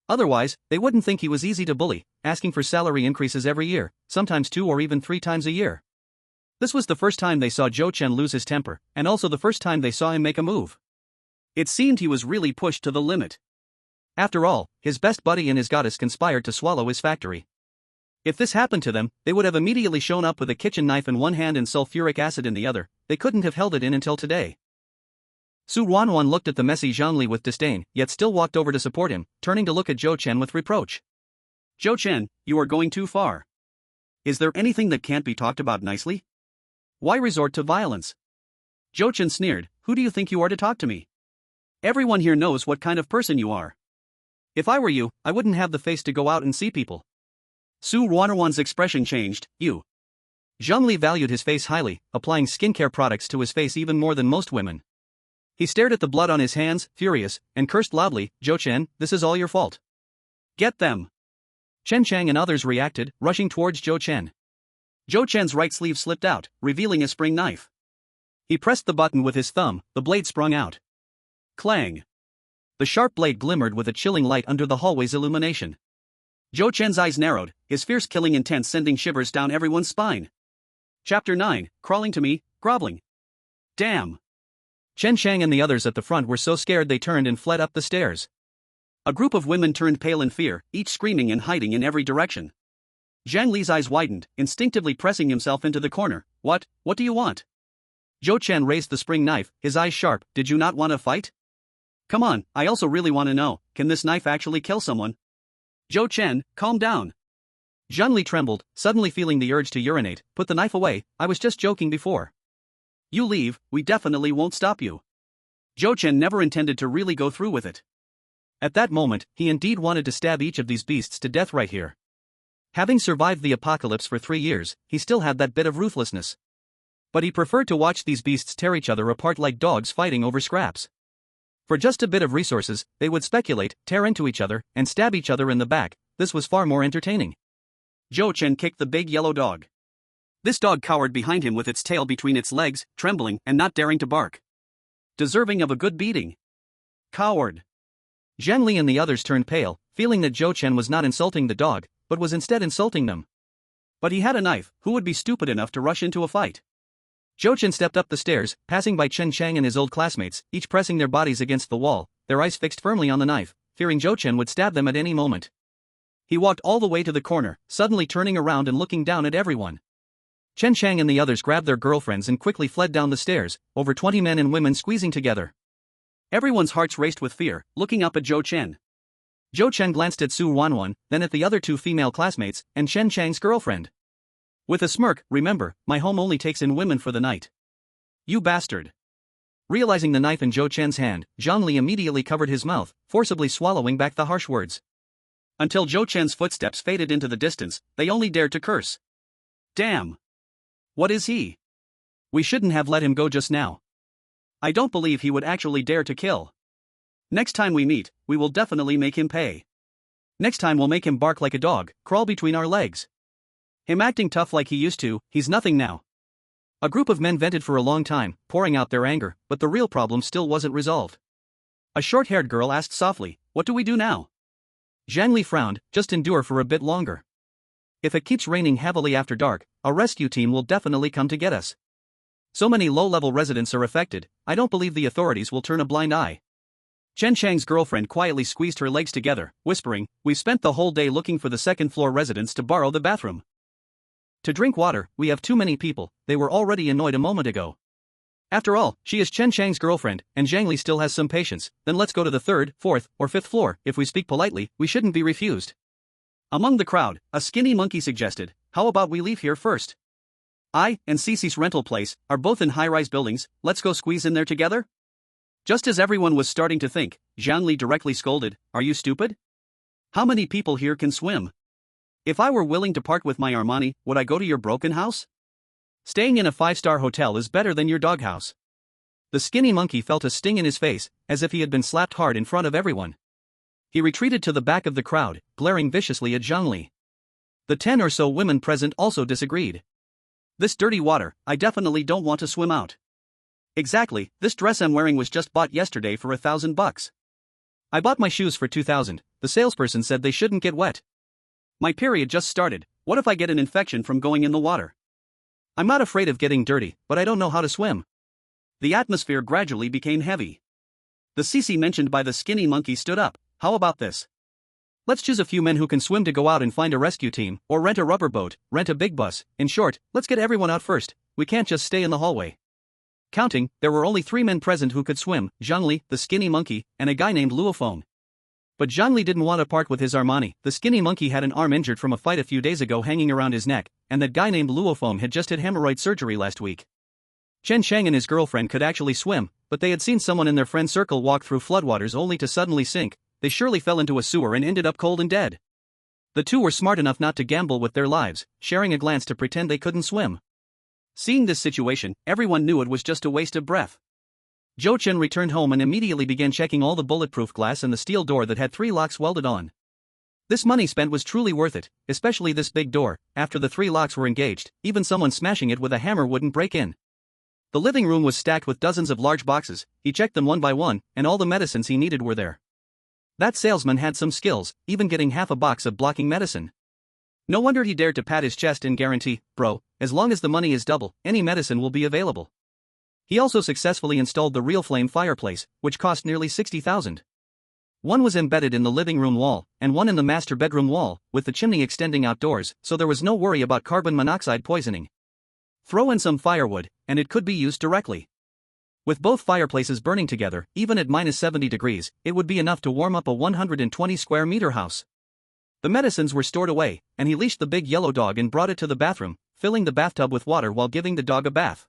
Otherwise, they wouldn't think he was easy to bully, asking for salary increases every year, sometimes 2 or even 3 times a year. This was the first time they saw Zhou Chen lose his temper, and also the first time they saw him make a move. It seemed he was really pushed to the limit. After all, his best buddy and his goddess conspired to swallow his factory. If this happened to them, they would have immediately shown up with a kitchen knife in one hand and sulfuric acid in the other. They couldn't have held it in until today. Su Ruanruan looked at the messy Zhang Li with disdain, yet still walked over to support him, turning to look at Zhou Chen with reproach. Zhou Chen, you are going too far. Is there anything that can't be talked about nicely? Why resort to violence? Zhou Chen sneered. Who do you think you are to talk to me? Everyone here knows what kind of person you are. If I were you, I wouldn't have the face to go out and see people. Su Ruanruan's expression changed. You. Zhang Li valued his face highly, applying skincare products to his face even more than most women. He stared at the blood on his hands, furious, and cursed loudly. Zhou Chen, this is all your fault. Get them. Chen Chang and others reacted, rushing towards Zhou Chen. Zhou Chen's right sleeve slipped out, revealing a spring knife. He pressed the button with his thumb, the blade sprung out. Clang. The sharp blade glimmered with a chilling light under the hallway's illumination. Zhou Chen's eyes narrowed, his fierce killing intent sending shivers down everyone's spine. Chapter 9, Crawling to Me, Groveling. Damn. Chen Chang and the others at the front were so scared they turned and fled up the stairs. A group of women turned pale in fear, each screaming and hiding in every direction. Zhang Li's eyes widened, instinctively pressing himself into the corner. What do you want? Zhou Chen raised the spring knife, his eyes sharp. Did you not want to fight? Come on, I also really want to know, can this knife actually kill someone? Zhou Chen, calm down. Zhang Li trembled, suddenly feeling the urge to urinate. Put the knife away, I was just joking before. You leave, we definitely won't stop you. Zhou Chen never intended to really go through with it. At that moment, he indeed wanted to stab each of these beasts to death right here. Having survived the apocalypse for 3 years, he still had that bit of ruthlessness. But he preferred to watch these beasts tear each other apart like dogs fighting over scraps. For just a bit of resources, they would speculate, tear into each other, and stab each other in the back. This was far more entertaining. Zhou Chen kicked the big yellow dog. This dog cowered behind him with its tail between its legs, trembling and not daring to bark. Deserving of a good beating. Coward. Zhang Li and the others turned pale, feeling that Zhou Chen was not insulting the dog, but was instead insulting them. But he had a knife, who would be stupid enough to rush into a fight? Zhou Chen stepped up the stairs, passing by Chen Chang and his old classmates, each pressing their bodies against the wall, their eyes fixed firmly on the knife, fearing Zhou Chen would stab them at any moment. He walked all the way to the corner, suddenly turning around and looking down at everyone. Chen Chang and the others grabbed their girlfriends and quickly fled down the stairs, over 20 men and women squeezing together. Everyone's hearts raced with fear, looking up at Zhou Chen. Zhou Chen glanced at Su Ruanruan, then at the other 2 female classmates, and Chen Chang's girlfriend. With a smirk, remember, my home only takes in women for the night. You bastard. Realizing the knife in Zhou Chen's hand, Zhang Li immediately covered his mouth, forcibly swallowing back the harsh words. Until Zhou Chen's footsteps faded into the distance, they only dared to curse. Damn. What is he? We shouldn't have let him go just now. I don't believe he would actually dare to kill. Next time we meet, we will definitely make him pay. Next time we'll make him bark like a dog, crawl between our legs. Him acting tough like he used to, he's nothing now. A group of men vented for a long time, pouring out their anger, but the real problem still wasn't resolved. A short-haired girl asked softly, what do we do now? Zhang Li frowned, just endure for a bit longer. If it keeps raining heavily after dark, a rescue team will definitely come to get us. So many low-level residents are affected, I don't believe the authorities will turn a blind eye. Chen Chang's girlfriend quietly squeezed her legs together, whispering, "We've spent the whole day looking for the second-floor residents to borrow the bathroom. To drink water, we have too many people, they were already annoyed a moment ago. After all, she is Chen Chang's girlfriend, and Zhang Li still has some patience, then let's go to the third, fourth, or fifth floor. If we speak politely, we shouldn't be refused." Among the crowd, a skinny monkey suggested, "How about we leave here first? I and Cece's rental place are both in high-rise buildings, let's go squeeze in there together?" Just as everyone was starting to think, Zhang Li directly scolded, "Are you stupid? How many people here can swim? If I were willing to part with my Armani, would I go to your broken house? Staying in a 5-star hotel is better than your doghouse." The skinny monkey felt a sting in his face, as if he had been slapped hard in front of everyone. He retreated to the back of the crowd, glaring viciously at Zhang Li. The 10 or so women present also disagreed. "This dirty water, I definitely don't want to swim out. Exactly, this dress I'm wearing was just bought yesterday for $1,000. I bought my shoes for $2,000, the salesperson said they shouldn't get wet. My period just started, what if I get an infection from going in the water? I'm not afraid of getting dirty, but I don't know how to swim." The atmosphere gradually became heavy. The Cece mentioned by the skinny monkey stood up. "How about this? Let's choose a few men who can swim to go out and find a rescue team, or rent a rubber boat, rent a big bus. In short, let's get everyone out first, we can't just stay in the hallway." Counting, there were only 3 men present who could swim, Zhang Li, the skinny monkey, and a guy named Luofeng. But Zhang Li didn't want to part with his Armani. The skinny monkey had an arm injured from a fight a few days ago hanging around his neck, and that guy named Luofeng had just had hemorrhoid surgery last week. Chen Chang and his girlfriend could actually swim, but they had seen someone in their friend circle walk through floodwaters only to suddenly sink. They surely fell into a sewer and ended up cold and dead. The two were smart enough not to gamble with their lives, sharing a glance to pretend they couldn't swim. Seeing this situation, everyone knew it was just a waste of breath. Zhou Chen returned home and immediately began checking all the bulletproof glass and the steel door that had 3 locks welded on. This money spent was truly worth it, especially this big door. After the 3 locks were engaged, even someone smashing it with a hammer wouldn't break in. The living room was stacked with dozens of large boxes. He checked them one by one, and all the medicines he needed were there. That salesman had some skills, even getting half a box of blocking medicine. No wonder he dared to pat his chest and guarantee, "Bro, as long as the money is double, any medicine will be available." He also successfully installed the real flame fireplace, which cost nearly 60,000. One was embedded in the living room wall, and one in the master bedroom wall, with the chimney extending outdoors, so there was no worry about carbon monoxide poisoning. Throw in some firewood, and it could be used directly. With both fireplaces burning together, even at -70 degrees, it would be enough to warm up a 120 square meter house. The medicines were stored away, and he leashed the big yellow dog and brought it to the bathroom, filling the bathtub with water while giving the dog a bath.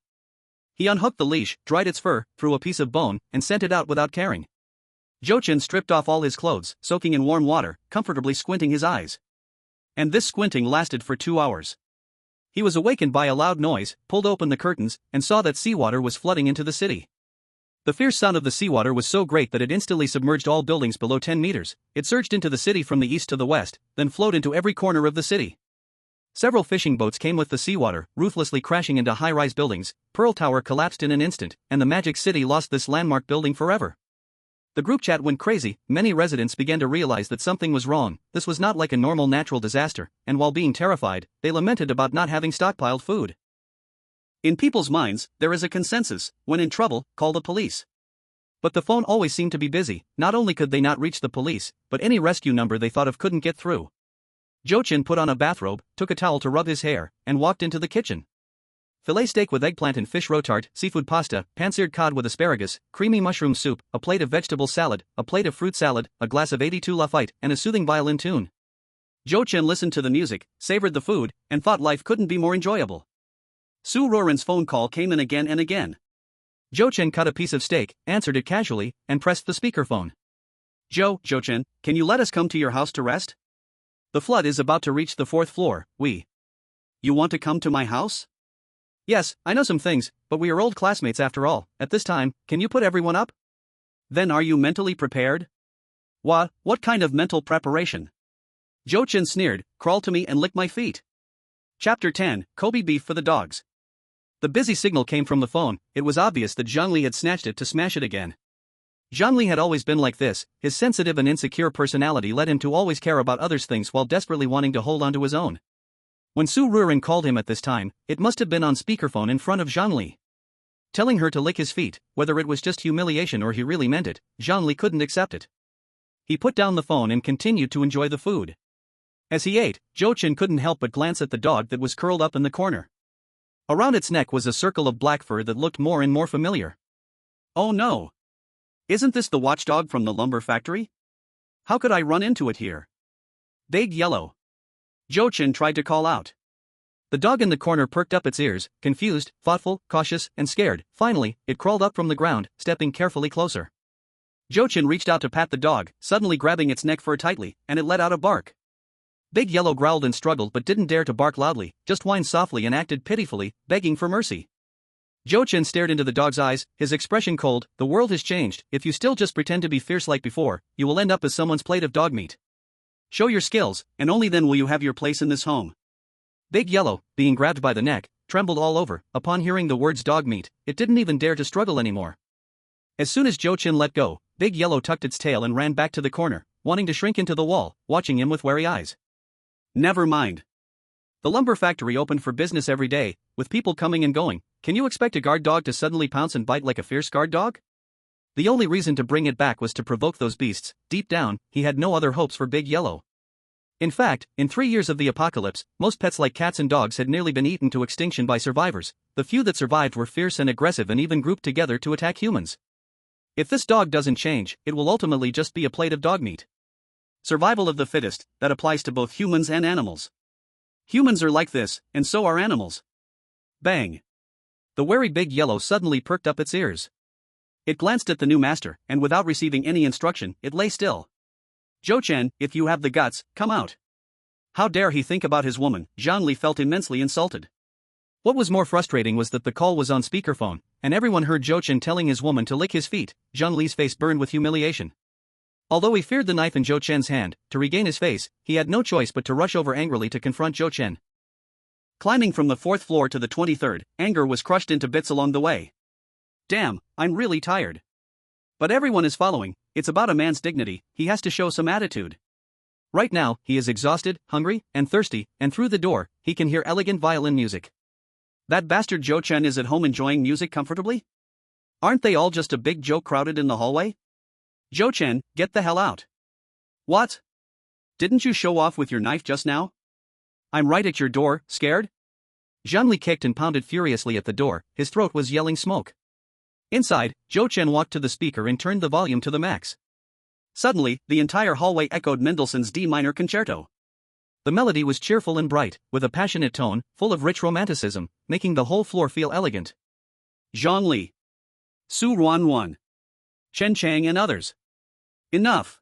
He unhooked the leash, dried its fur, threw a piece of bone, and sent it out without caring. Zhou Chen stripped off all his clothes, soaking in warm water, comfortably squinting his eyes. And this squinting lasted for 2 hours. He was awakened by a loud noise, pulled open the curtains, and saw that seawater was flooding into the city. The fierce sound of the seawater was so great that it instantly submerged all buildings below 10 meters. It surged into the city from the east to the west, then flowed into every corner of the city. Several fishing boats came with the seawater, ruthlessly crashing into high-rise buildings. Pearl Tower collapsed in an instant, and the Magic City lost this landmark building forever. The group chat went crazy. Many residents began to realize that something was wrong. This was not like a normal natural disaster, and while being terrified, they lamented about not having stockpiled food. In people's minds, there is a consensus: when in trouble, call the police. But the phone always seemed to be busy. Not only could they not reach the police, but any rescue number they thought of couldn't get through. Zhou Chen put on a bathrobe, took a towel to rub his hair, and walked into the kitchen. Filet steak with eggplant and fish rotart, seafood pasta, pan-seared cod with asparagus, creamy mushroom soup, a plate of vegetable salad, a plate of fruit salad, a glass of 82 Lafite, and a soothing violin tune. Zhou Chen listened to the music, savored the food, and thought life couldn't be more enjoyable. Su Roran's phone call came in again and again. Zhou Chen cut a piece of steak, answered it casually, and pressed the speakerphone. Zhou Chen, can you let us come to your house to rest? The flood is about to reach the 4th floor, You want to come to my house? Yes, I know some things, but we are old classmates after all. At this time, can you put everyone up? Then are you mentally prepared? What kind of mental preparation? Zhou Chen sneered, crawl to me and lick my feet. Chapter 10, Kobe beef for the dogs. The busy signal came from the phone. It was obvious that Zhang Li had snatched it to smash it again. Zhang Li had always been like this. His sensitive and insecure personality led him to always care about others' things while desperately wanting to hold on to his own. When Su Ruren called him at this time, it must have been on speakerphone in front of Zhang Li. telling her to lick his feet. Whether it was just humiliation or he really meant it, Zhangli couldn't accept it. He put down the phone and continued to enjoy the food. As he ate, Zhou Chen couldn't help but glance at the dog that was curled up in the corner. Around its neck was a circle of black fur that looked more and more familiar. Oh no! Isn't this the watchdog from the lumber factory? How could I run into it here? Big Yellow! Zhou Chen tried to call out. The dog in the corner perked up its ears, confused, thoughtful, cautious, and scared. Finally, it crawled up from the ground, stepping carefully closer. Zhou Chen reached out to pat the dog, suddenly grabbing its neck fur tightly, and it let out a bark. Big Yellow growled and struggled but didn't dare to bark loudly, just whined softly and acted pitifully, begging for mercy. Zhou Chen stared into the dog's eyes, his expression cold. The world has changed. If you still just pretend to be fierce like before, you will end up as someone's plate of dog meat. Show your skills, and only then will you have your place in this home. Big Yellow, being grabbed by the neck, trembled all over. Upon hearing the words dog meat, it didn't even dare to struggle anymore. As soon as Zhou Chen let go, Big Yellow tucked its tail and ran back to the corner, wanting to shrink into the wall, watching him with wary eyes. Never mind. The lumber factory opened for business every day, with people coming and going. Can you expect a guard dog to suddenly pounce and bite like a fierce guard dog? The only reason to bring it back was to provoke those beasts. Deep down, he had no other hopes for Big Yellow. In fact, in 3 years of the apocalypse, most pets like cats and dogs had nearly been eaten to extinction by survivors. The few that survived were fierce and aggressive and even grouped together to attack humans. If this dog doesn't change, it will ultimately just be a plate of dog meat. Survival of the fittest, that applies to both humans and animals. Humans are like this, and so are animals. Bang! The wary Big Yellow suddenly perked up its ears. It glanced at the new master, and without receiving any instruction, it lay still. Zhou Chen, if you have the guts, come out. How dare he think about his woman? Zhangli felt immensely insulted. What was more frustrating was that the call was on speakerphone, and everyone heard Zhou Chen telling his woman to lick his feet. Zhangli's face burned with humiliation. Although he feared the knife in Zhou Chen's hand, to regain his face, he had no choice but to rush over angrily to confront Zhou Chen. Climbing from the 4th floor to the 23rd, anger was crushed into bits along the way. Damn, I'm really tired. But everyone is following. It's about a man's dignity. He has to show some attitude. Right now, he is exhausted, hungry, and thirsty, and through the door, he can hear elegant violin music. That bastard Zhou Chen is at home enjoying music comfortably? Aren't they all just a big joke crowded in the hallway? Zhou Chen, get the hell out. What? Didn't you show off with your knife just now? I'm right at your door, scared? Zhangli kicked and pounded furiously at the door, his throat was yelling smoke. Inside, Zhou Chen walked to the speaker and turned the volume to the max. Suddenly, the entire hallway echoed Mendelssohn's D minor concerto. The melody was cheerful and bright, with a passionate tone, full of rich romanticism, making the whole floor feel elegant. Zhangli, Su Ruanruan, Chen Chang and others. Enough!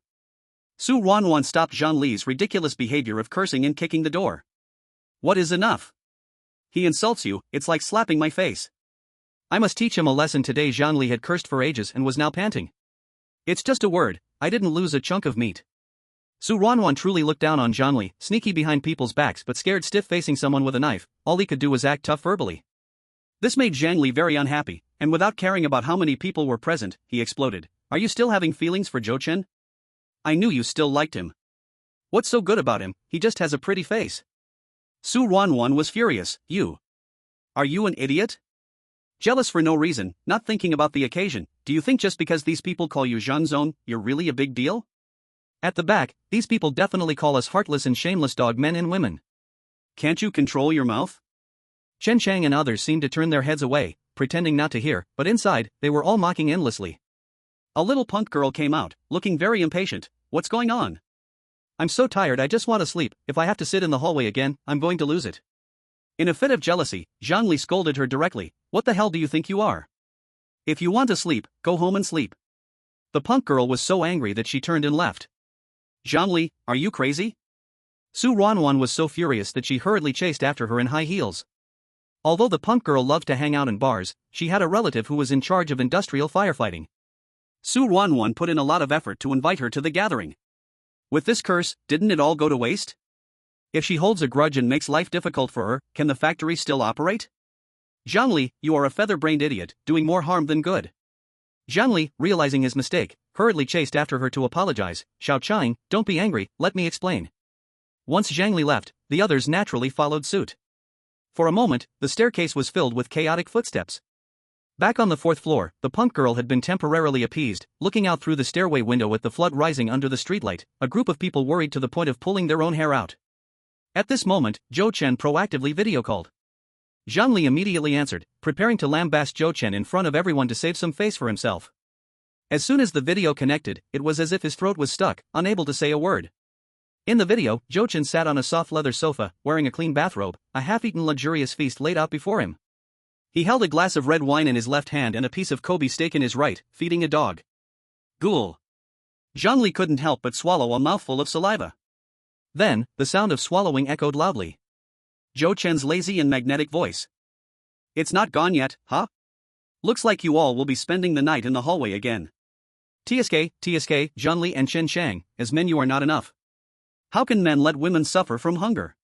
Su Ruanruan stopped Zhangli's ridiculous behavior of cursing and kicking the door. What is enough? He insults you, it's like slapping my face. I must teach him a lesson today. Zhangli had cursed for ages and was now panting. It's just a word, I didn't lose a chunk of meat. Su Ruanruan truly looked down on Zhangli, sneaky behind people's backs but scared stiff facing someone with a knife. All he could do was act tough verbally. This made Zhangli very unhappy, and without caring about how many people were present, he exploded. Are you still having feelings for Zhou Chen? I knew you still liked him. What's so good about him? He just has a pretty face. Su Ruanruan was furious. You. Are you an idiot? Jealous for no reason, not thinking about the occasion. Do you think just because these people call you Zhanzong, you're really a big deal? At the back, these people definitely call us heartless and shameless dog men and women. Can't you control your mouth? Chen Chang and others seemed to turn their heads away, pretending not to hear, but inside, they were all mocking endlessly. A little punk girl came out, looking very impatient. What's going on? I'm so tired I just want to sleep. If I have to sit in the hallway again, I'm going to lose it. In a fit of jealousy, Zhangli scolded her directly. What the hell do you think you are? If you want to sleep, go home and sleep. The punk girl was so angry that she turned and left. Zhangli, are you crazy? Su Ruanruan was so furious that she hurriedly chased after her in high heels. Although the punk girl loved to hang out in bars, she had a relative who was in charge of industrial firefighting. Su Ruanruan put in a lot of effort to invite her to the gathering. With this curse, didn't it all go to waste? If she holds a grudge and makes life difficult for her, can the factory still operate? Zhangli, you are a feather-brained idiot, doing more harm than good. Zhangli, realizing his mistake, hurriedly chased after her to apologize. Xiao Chang, don't be angry, let me explain. Once Zhangli left, the others naturally followed suit. For a moment, the staircase was filled with chaotic footsteps. Back on the fourth floor, the punk girl had been temporarily appeased. Looking out through the stairway window with the flood rising under the streetlight, a group of people worried to the point of pulling their own hair out. At this moment, Zhou Chen proactively video called. Zhang Li immediately answered, preparing to lambaste Zhou Chen in front of everyone to save some face for himself. As soon as the video connected, it was as if his throat was stuck, unable to say a word. In the video, Zhou Chen sat on a soft leather sofa, wearing a clean bathrobe, a half-eaten luxurious feast laid out before him. He held a glass of red wine in his left hand and a piece of Kobe steak in his right, feeding a dog. Ghoul. Zhang Li couldn't help but swallow a mouthful of saliva. Then, the sound of swallowing echoed loudly. Zhou Chen's lazy and magnetic voice. It's not gone yet, huh? Looks like you all will be spending the night in the hallway again. TSK, Zhang Li and Chen Shang, as men you are not enough. How can men let women suffer from hunger?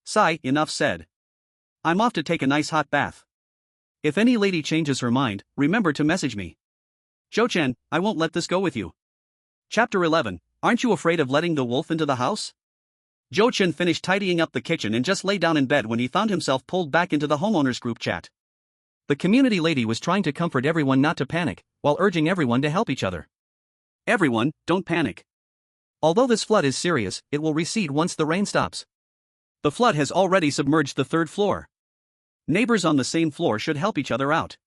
Sigh, enough said. I'm off to take a nice hot bath. If any lady changes her mind, remember to message me. Zhou Chen, I won't let this go with you. Chapter 11, Aren't you afraid of letting the wolf into the house? Zhou Chen finished tidying up the kitchen and just lay down in bed when he found himself pulled back into the homeowners group chat. The community lady was trying to comfort everyone not to panic, while urging everyone to help each other. Everyone, don't panic. Although this flood is serious, it will recede once the rain stops. The flood has already submerged the third floor. Neighbors on the same floor should help each other out.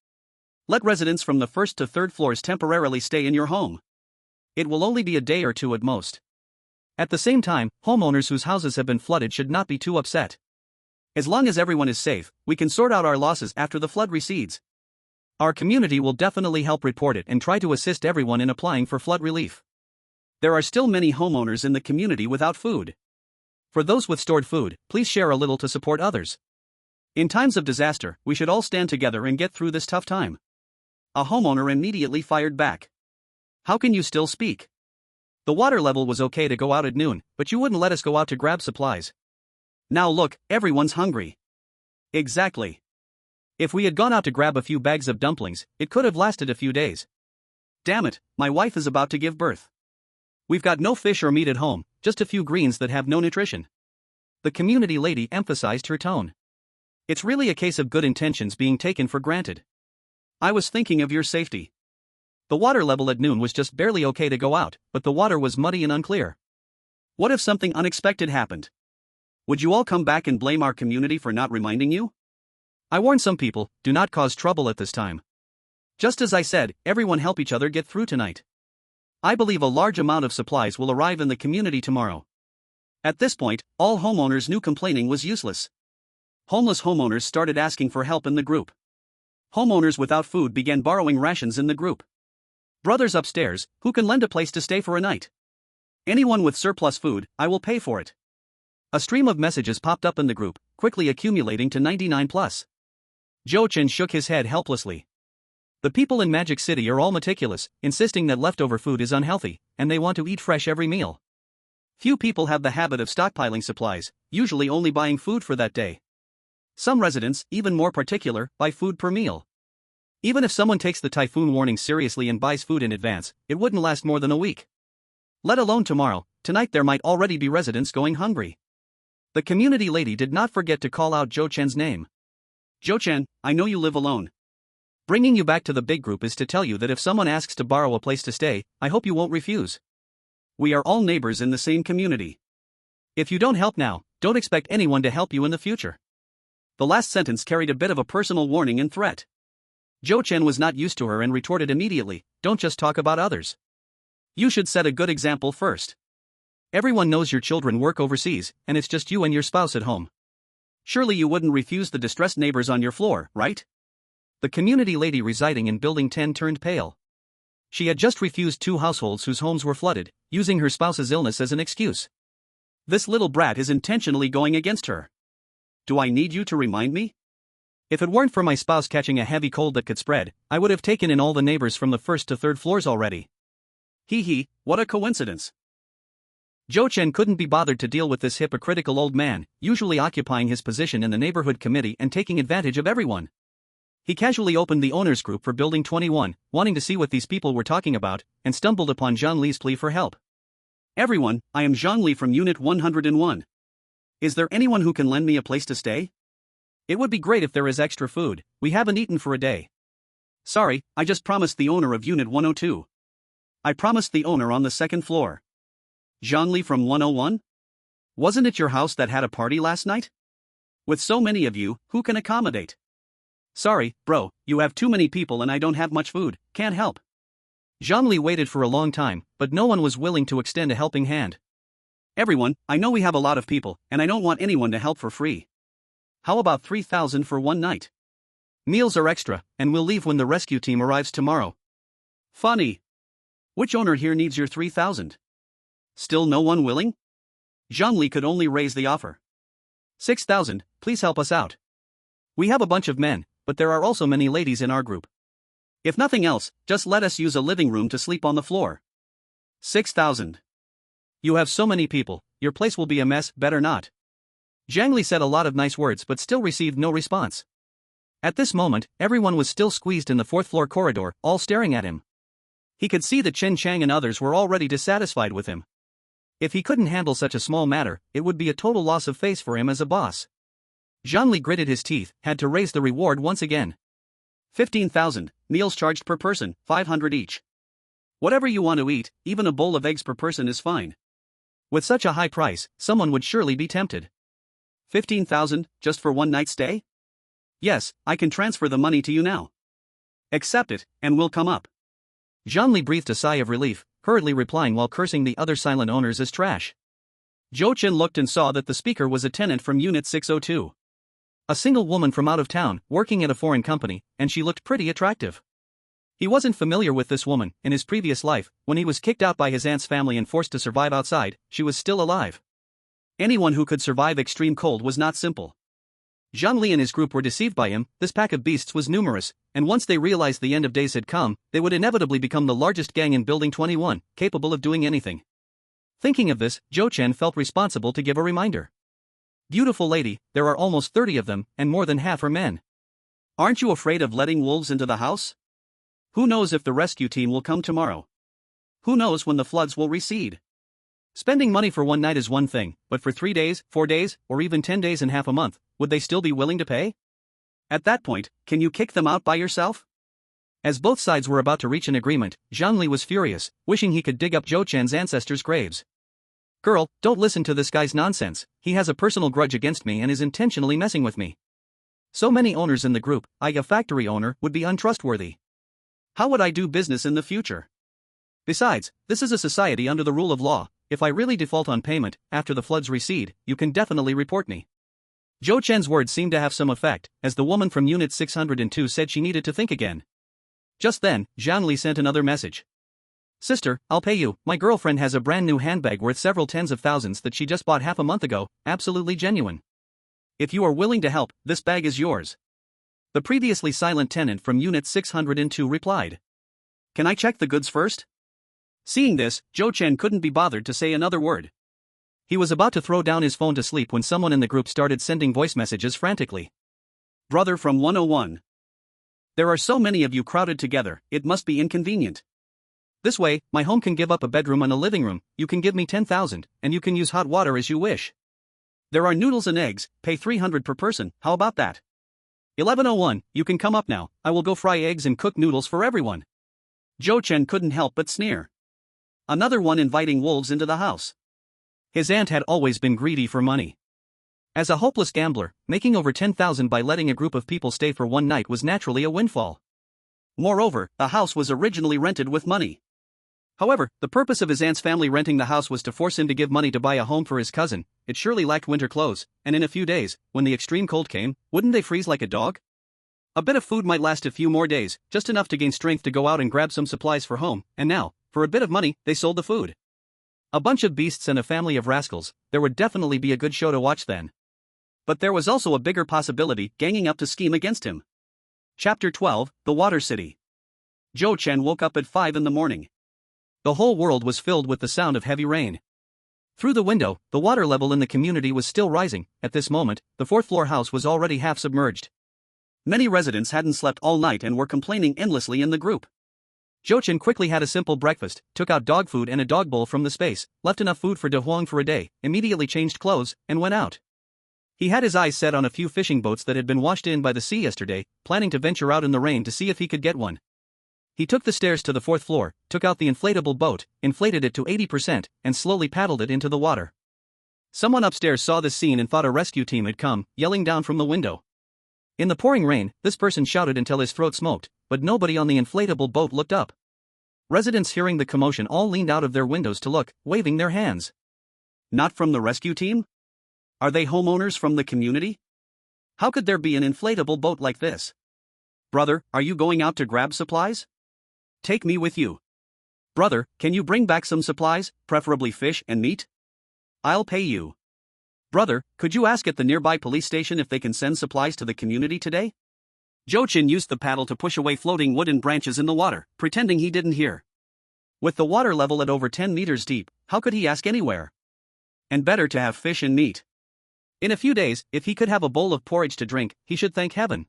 Let residents from the first to third floors temporarily stay in your home. It will only be a day or two at most. At the same time, homeowners whose houses have been flooded should not be too upset. As long as everyone is safe, we can sort out our losses after the flood recedes. Our community will definitely help report it and try to assist everyone in applying for flood relief. There are still many homeowners in the community without food. For those with stored food, please share a little to support others. In times of disaster, we should all stand together and get through this tough time. A homeowner immediately fired back. How can you still speak? The water level was okay to go out at noon, but you wouldn't let us go out to grab supplies. Now look, everyone's hungry. Exactly. If we had gone out to grab a few bags of dumplings, it could have lasted a few days. Damn it, my wife is about to give birth. We've got no fish or meat at home, just a few greens that have no nutrition. The community lady emphasized her tone. It's really a case of good intentions being taken for granted. I was thinking of your safety. The water level at noon was just barely okay to go out, but the water was muddy and unclear. What if something unexpected happened? Would you all come back and blame our community for not reminding you? I warned some people, do not cause trouble at this time. Just as I said, everyone help each other get through tonight. I believe a large amount of supplies will arrive in the community tomorrow. At this point, all homeowners knew complaining was useless. Homeless homeowners started asking for help in the group. Homeowners without food began borrowing rations in the group. Brothers upstairs, who can lend a place to stay for a night? Anyone with surplus food, I will pay for it. A stream of messages popped up in the group, quickly accumulating to 99 plus. Zhou Chen shook his head helplessly. The people in Magic City are all meticulous, insisting that leftover food is unhealthy, and they want to eat fresh every meal. Few people have the habit of stockpiling supplies, usually only buying food for that day. Some residents, even more particular, buy food per meal. Even if someone takes the typhoon warning seriously and buys food in advance, it wouldn't last more than a week. Let alone tomorrow, tonight there might already be residents going hungry. The community lady did not forget to call out Zhou Chen's name. Zhou Chen, I know you live alone. Bringing you back to the big group is to tell you that if someone asks to borrow a place to stay, I hope you won't refuse. We are all neighbors in the same community. If you don't help now, don't expect anyone to help you in the future. The last sentence carried a bit of a personal warning and threat. Zhou Chen was not used to her and retorted immediately, don't just talk about others. You should set a good example first. Everyone knows your children work overseas, and it's just you and your spouse at home. Surely you wouldn't refuse the distressed neighbors on your floor, right? The community lady residing in Building 10 turned pale. She had just refused 2 households whose homes were flooded, using her spouse's illness as an excuse. This little brat is intentionally going against her. Do I need you to remind me? If it weren't for my spouse catching a heavy cold that could spread, I would have taken in all the neighbors from the first to third floors already. Hee, what a coincidence. Zhou Chen couldn't be bothered to deal with this hypocritical old man, usually occupying his position in the neighborhood committee and taking advantage of everyone. He casually opened the owners group for Building 21, wanting to see what these people were talking about, and stumbled upon Zhang Li's plea for help. Everyone, I am Zhang Li from Unit 101. Is there anyone who can lend me a place to stay? It would be great if there is extra food, we haven't eaten for a day. Sorry, I just promised the owner of Unit 102. I promised the owner on the second floor. Zhangli from 101? Wasn't it your house that had a party last night? With so many of you, who can accommodate? Sorry, bro, you have too many people and I don't have much food, can't help. Zhangli waited for a long time, but no one was willing to extend a helping hand. Everyone, I know we have a lot of people, and I don't want anyone to help for free. How about 3,000 for one night? Meals are extra, and we'll leave when the rescue team arrives tomorrow. Funny. Which owner here needs your 3,000? Still no one willing? Zhangli could only raise the offer. 6,000, please help us out. We have a bunch of men, but there are also many ladies in our group. If nothing else, just let us use a living room to sleep on the floor. 6,000. You have so many people, your place will be a mess, better not. Zhangli said a lot of nice words but still received no response. At this moment, everyone was still squeezed in the fourth-floor corridor, all staring at him. He could see that Chen Chang and others were already dissatisfied with him. If he couldn't handle such a small matter, it would be a total loss of face for him as a boss. Zhangli gritted his teeth, had to raise the reward once again. 15,000, meals charged per person, 500 each. Whatever you want to eat, even a bowl of eggs per person is fine. With such a high price, someone would surely be tempted. 15,000, just for one night's stay? Yes, I can transfer the money to you now. Accept it, and we'll come up. Zhangli breathed a sigh of relief, hurriedly replying while cursing the other silent owners as trash. Zhou Chen looked and saw that the speaker was a tenant from Unit 602. A single woman from out of town, working at a foreign company, and she looked pretty attractive. He wasn't familiar with this woman. In his previous life, when he was kicked out by his aunt's family and forced to survive outside, she was still alive. Anyone who could survive extreme cold was not simple. Zhangli and his group were deceived by him. This pack of beasts was numerous, and once they realized the end of days had come, they would inevitably become the largest gang in Building 21, capable of doing anything. Thinking of this, Zhou Chen felt responsible to give a reminder. Beautiful lady, there are almost 30 of them, and more than half are men. Aren't you afraid of letting wolves into the house? Who knows if the rescue team will come tomorrow? Who knows when the floods will recede? Spending money for one night is one thing, but for 3 days, 4 days, or even 10 days and half a month, would they still be willing to pay? At that point, can you kick them out by yourself? As both sides were about to reach an agreement, Zhangli was furious, wishing he could dig up Zhou Chen's ancestors' graves. Girl, don't listen to this guy's nonsense, he has a personal grudge against me and is intentionally messing with me. So many owners in the group, a factory owner, would be untrustworthy. How would I do business in the future? Besides, this is a society under the rule of law. If I really default on payment, after the floods recede, you can definitely report me. Zhou Chen's words seemed to have some effect, as the woman from Unit 602 said she needed to think again. Just then, Zhangli sent another message. Sister, I'll pay you. My girlfriend has a brand new handbag worth several tens of thousands that she just bought half a month ago, absolutely genuine. If you are willing to help, this bag is yours. The previously silent tenant from Unit 602 replied. Can I check the goods first? Seeing this, Zhou Chen couldn't be bothered to say another word. He was about to throw down his phone to sleep when someone in the group started sending voice messages frantically. Brother from 101. There are so many of you crowded together, it must be inconvenient. This way, my home can give up a bedroom and a living room, you can give me 10,000, and you can use hot water as you wish. There are noodles and eggs, pay 300 per person, how about that? 1101, you can come up now, I will go fry eggs and cook noodles for everyone. Zhou Chen couldn't help but sneer. Another one inviting wolves into the house. His aunt had always been greedy for money. As a hopeless gambler, making over 10,000 by letting a group of people stay for one night was naturally a windfall. Moreover, the house was originally rented with money. However, the purpose of his aunt's family renting the house was to force him to give money to buy a home for his cousin. It surely lacked winter clothes, and in a few days, when the extreme cold came, wouldn't they freeze like a dog? A bit of food might last a few more days, just enough to gain strength to go out and grab some supplies for home, and now, for a bit of money, they sold the food. A bunch of beasts and a family of rascals, there would definitely be a good show to watch then. But there was also a bigger possibility, ganging up to scheme against him. Chapter 12, The Water City. Zhou Chen woke up at 5 in the morning. The whole world was filled with the sound of heavy rain. Through the window, the water level in the community was still rising. At this moment, the fourth-floor house was already half submerged. Many residents hadn't slept all night and were complaining endlessly in the group. Zhou Chen quickly had a simple breakfast, took out dog food and a dog bowl from the space, left enough food for De Huang for a day, immediately changed clothes, and went out. He had his eyes set on a few fishing boats that had been washed in by the sea yesterday, planning to venture out in the rain to see if he could get one. He took the stairs to the 4th floor, took out the inflatable boat, inflated it to 80%, and slowly paddled it into the water. Someone upstairs saw this scene and thought a rescue team had come, yelling down from the window. In the pouring rain, this person shouted until his throat smoked, but nobody on the inflatable boat looked up. Residents hearing the commotion all leaned out of their windows to look, waving their hands. Not from the rescue team? Are they homeowners from the community? How could there be an inflatable boat like this? Brother, are you going out to grab supplies? Take me with you. Brother, can you bring back some supplies, preferably fish and meat? I'll pay you. Brother, could you ask at the nearby police station if they can send supplies to the community today? Jochin used the paddle to push away floating wooden branches in the water, pretending he didn't hear. With the water level at over 10 meters deep, how could he ask anywhere? And better to have fish and meat. In a few days, if he could have a bowl of porridge to drink, he should thank heaven.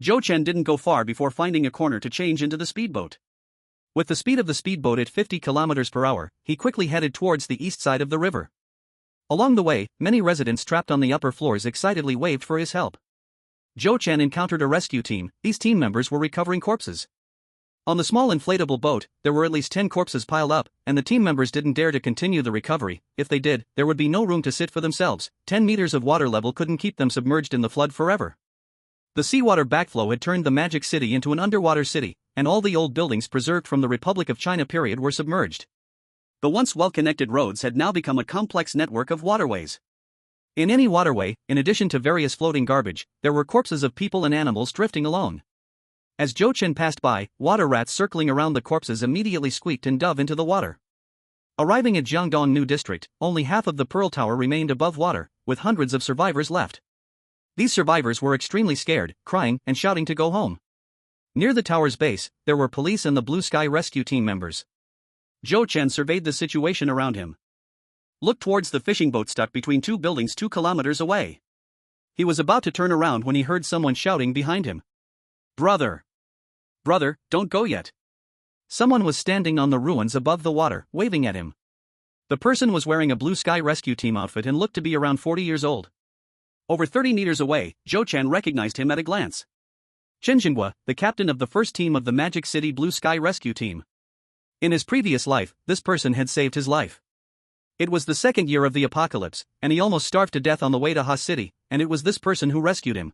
Jochin didn't go far before finding a corner to change into the speedboat. With the speed of the speedboat at 50 kilometers per hour, he quickly headed towards the east side of the river. Along the way, many residents trapped on the upper floors excitedly waved for his help. Jochin encountered a rescue team. These team members were recovering corpses. On the small inflatable boat, there were at least 10 corpses piled up, and the team members didn't dare to continue the recovery. If they did, there would be no room to sit for themselves. 10 meters of water level couldn't keep them submerged in the flood forever. The seawater backflow had turned the Magic City into an underwater city, and all the old buildings preserved from the Republic of China period were submerged. The once well-connected roads had now become a complex network of waterways. In any waterway, in addition to various floating garbage, there were corpses of people and animals drifting along. As Jochin passed by, water rats circling around the corpses immediately squeaked and dove into the water. Arriving at Jiangdong New District, only half of the Pearl Tower remained above water, with hundreds of survivors left. These survivors were extremely scared, crying and shouting to go home. Near the tower's base, there were police and the Blue Sky Rescue Team members. Jochin surveyed the situation around him. Looked towards the fishing boat stuck between two buildings 2 kilometers away. He was about to turn around when he heard someone shouting behind him. Brother! Brother, don't go yet. Someone was standing on the ruins above the water, waving at him. The person was wearing a Blue Sky Rescue Team outfit and looked to be around 40 years old. Over 30 meters away, Jochin recognized him at a glance. Chen Jinghua, the captain of the first team of the Magic City Blue Sky Rescue Team. In his previous life, this person had saved his life. It was the second year of the apocalypse, and he almost starved to death on the way to Ha City, and it was this person who rescued him.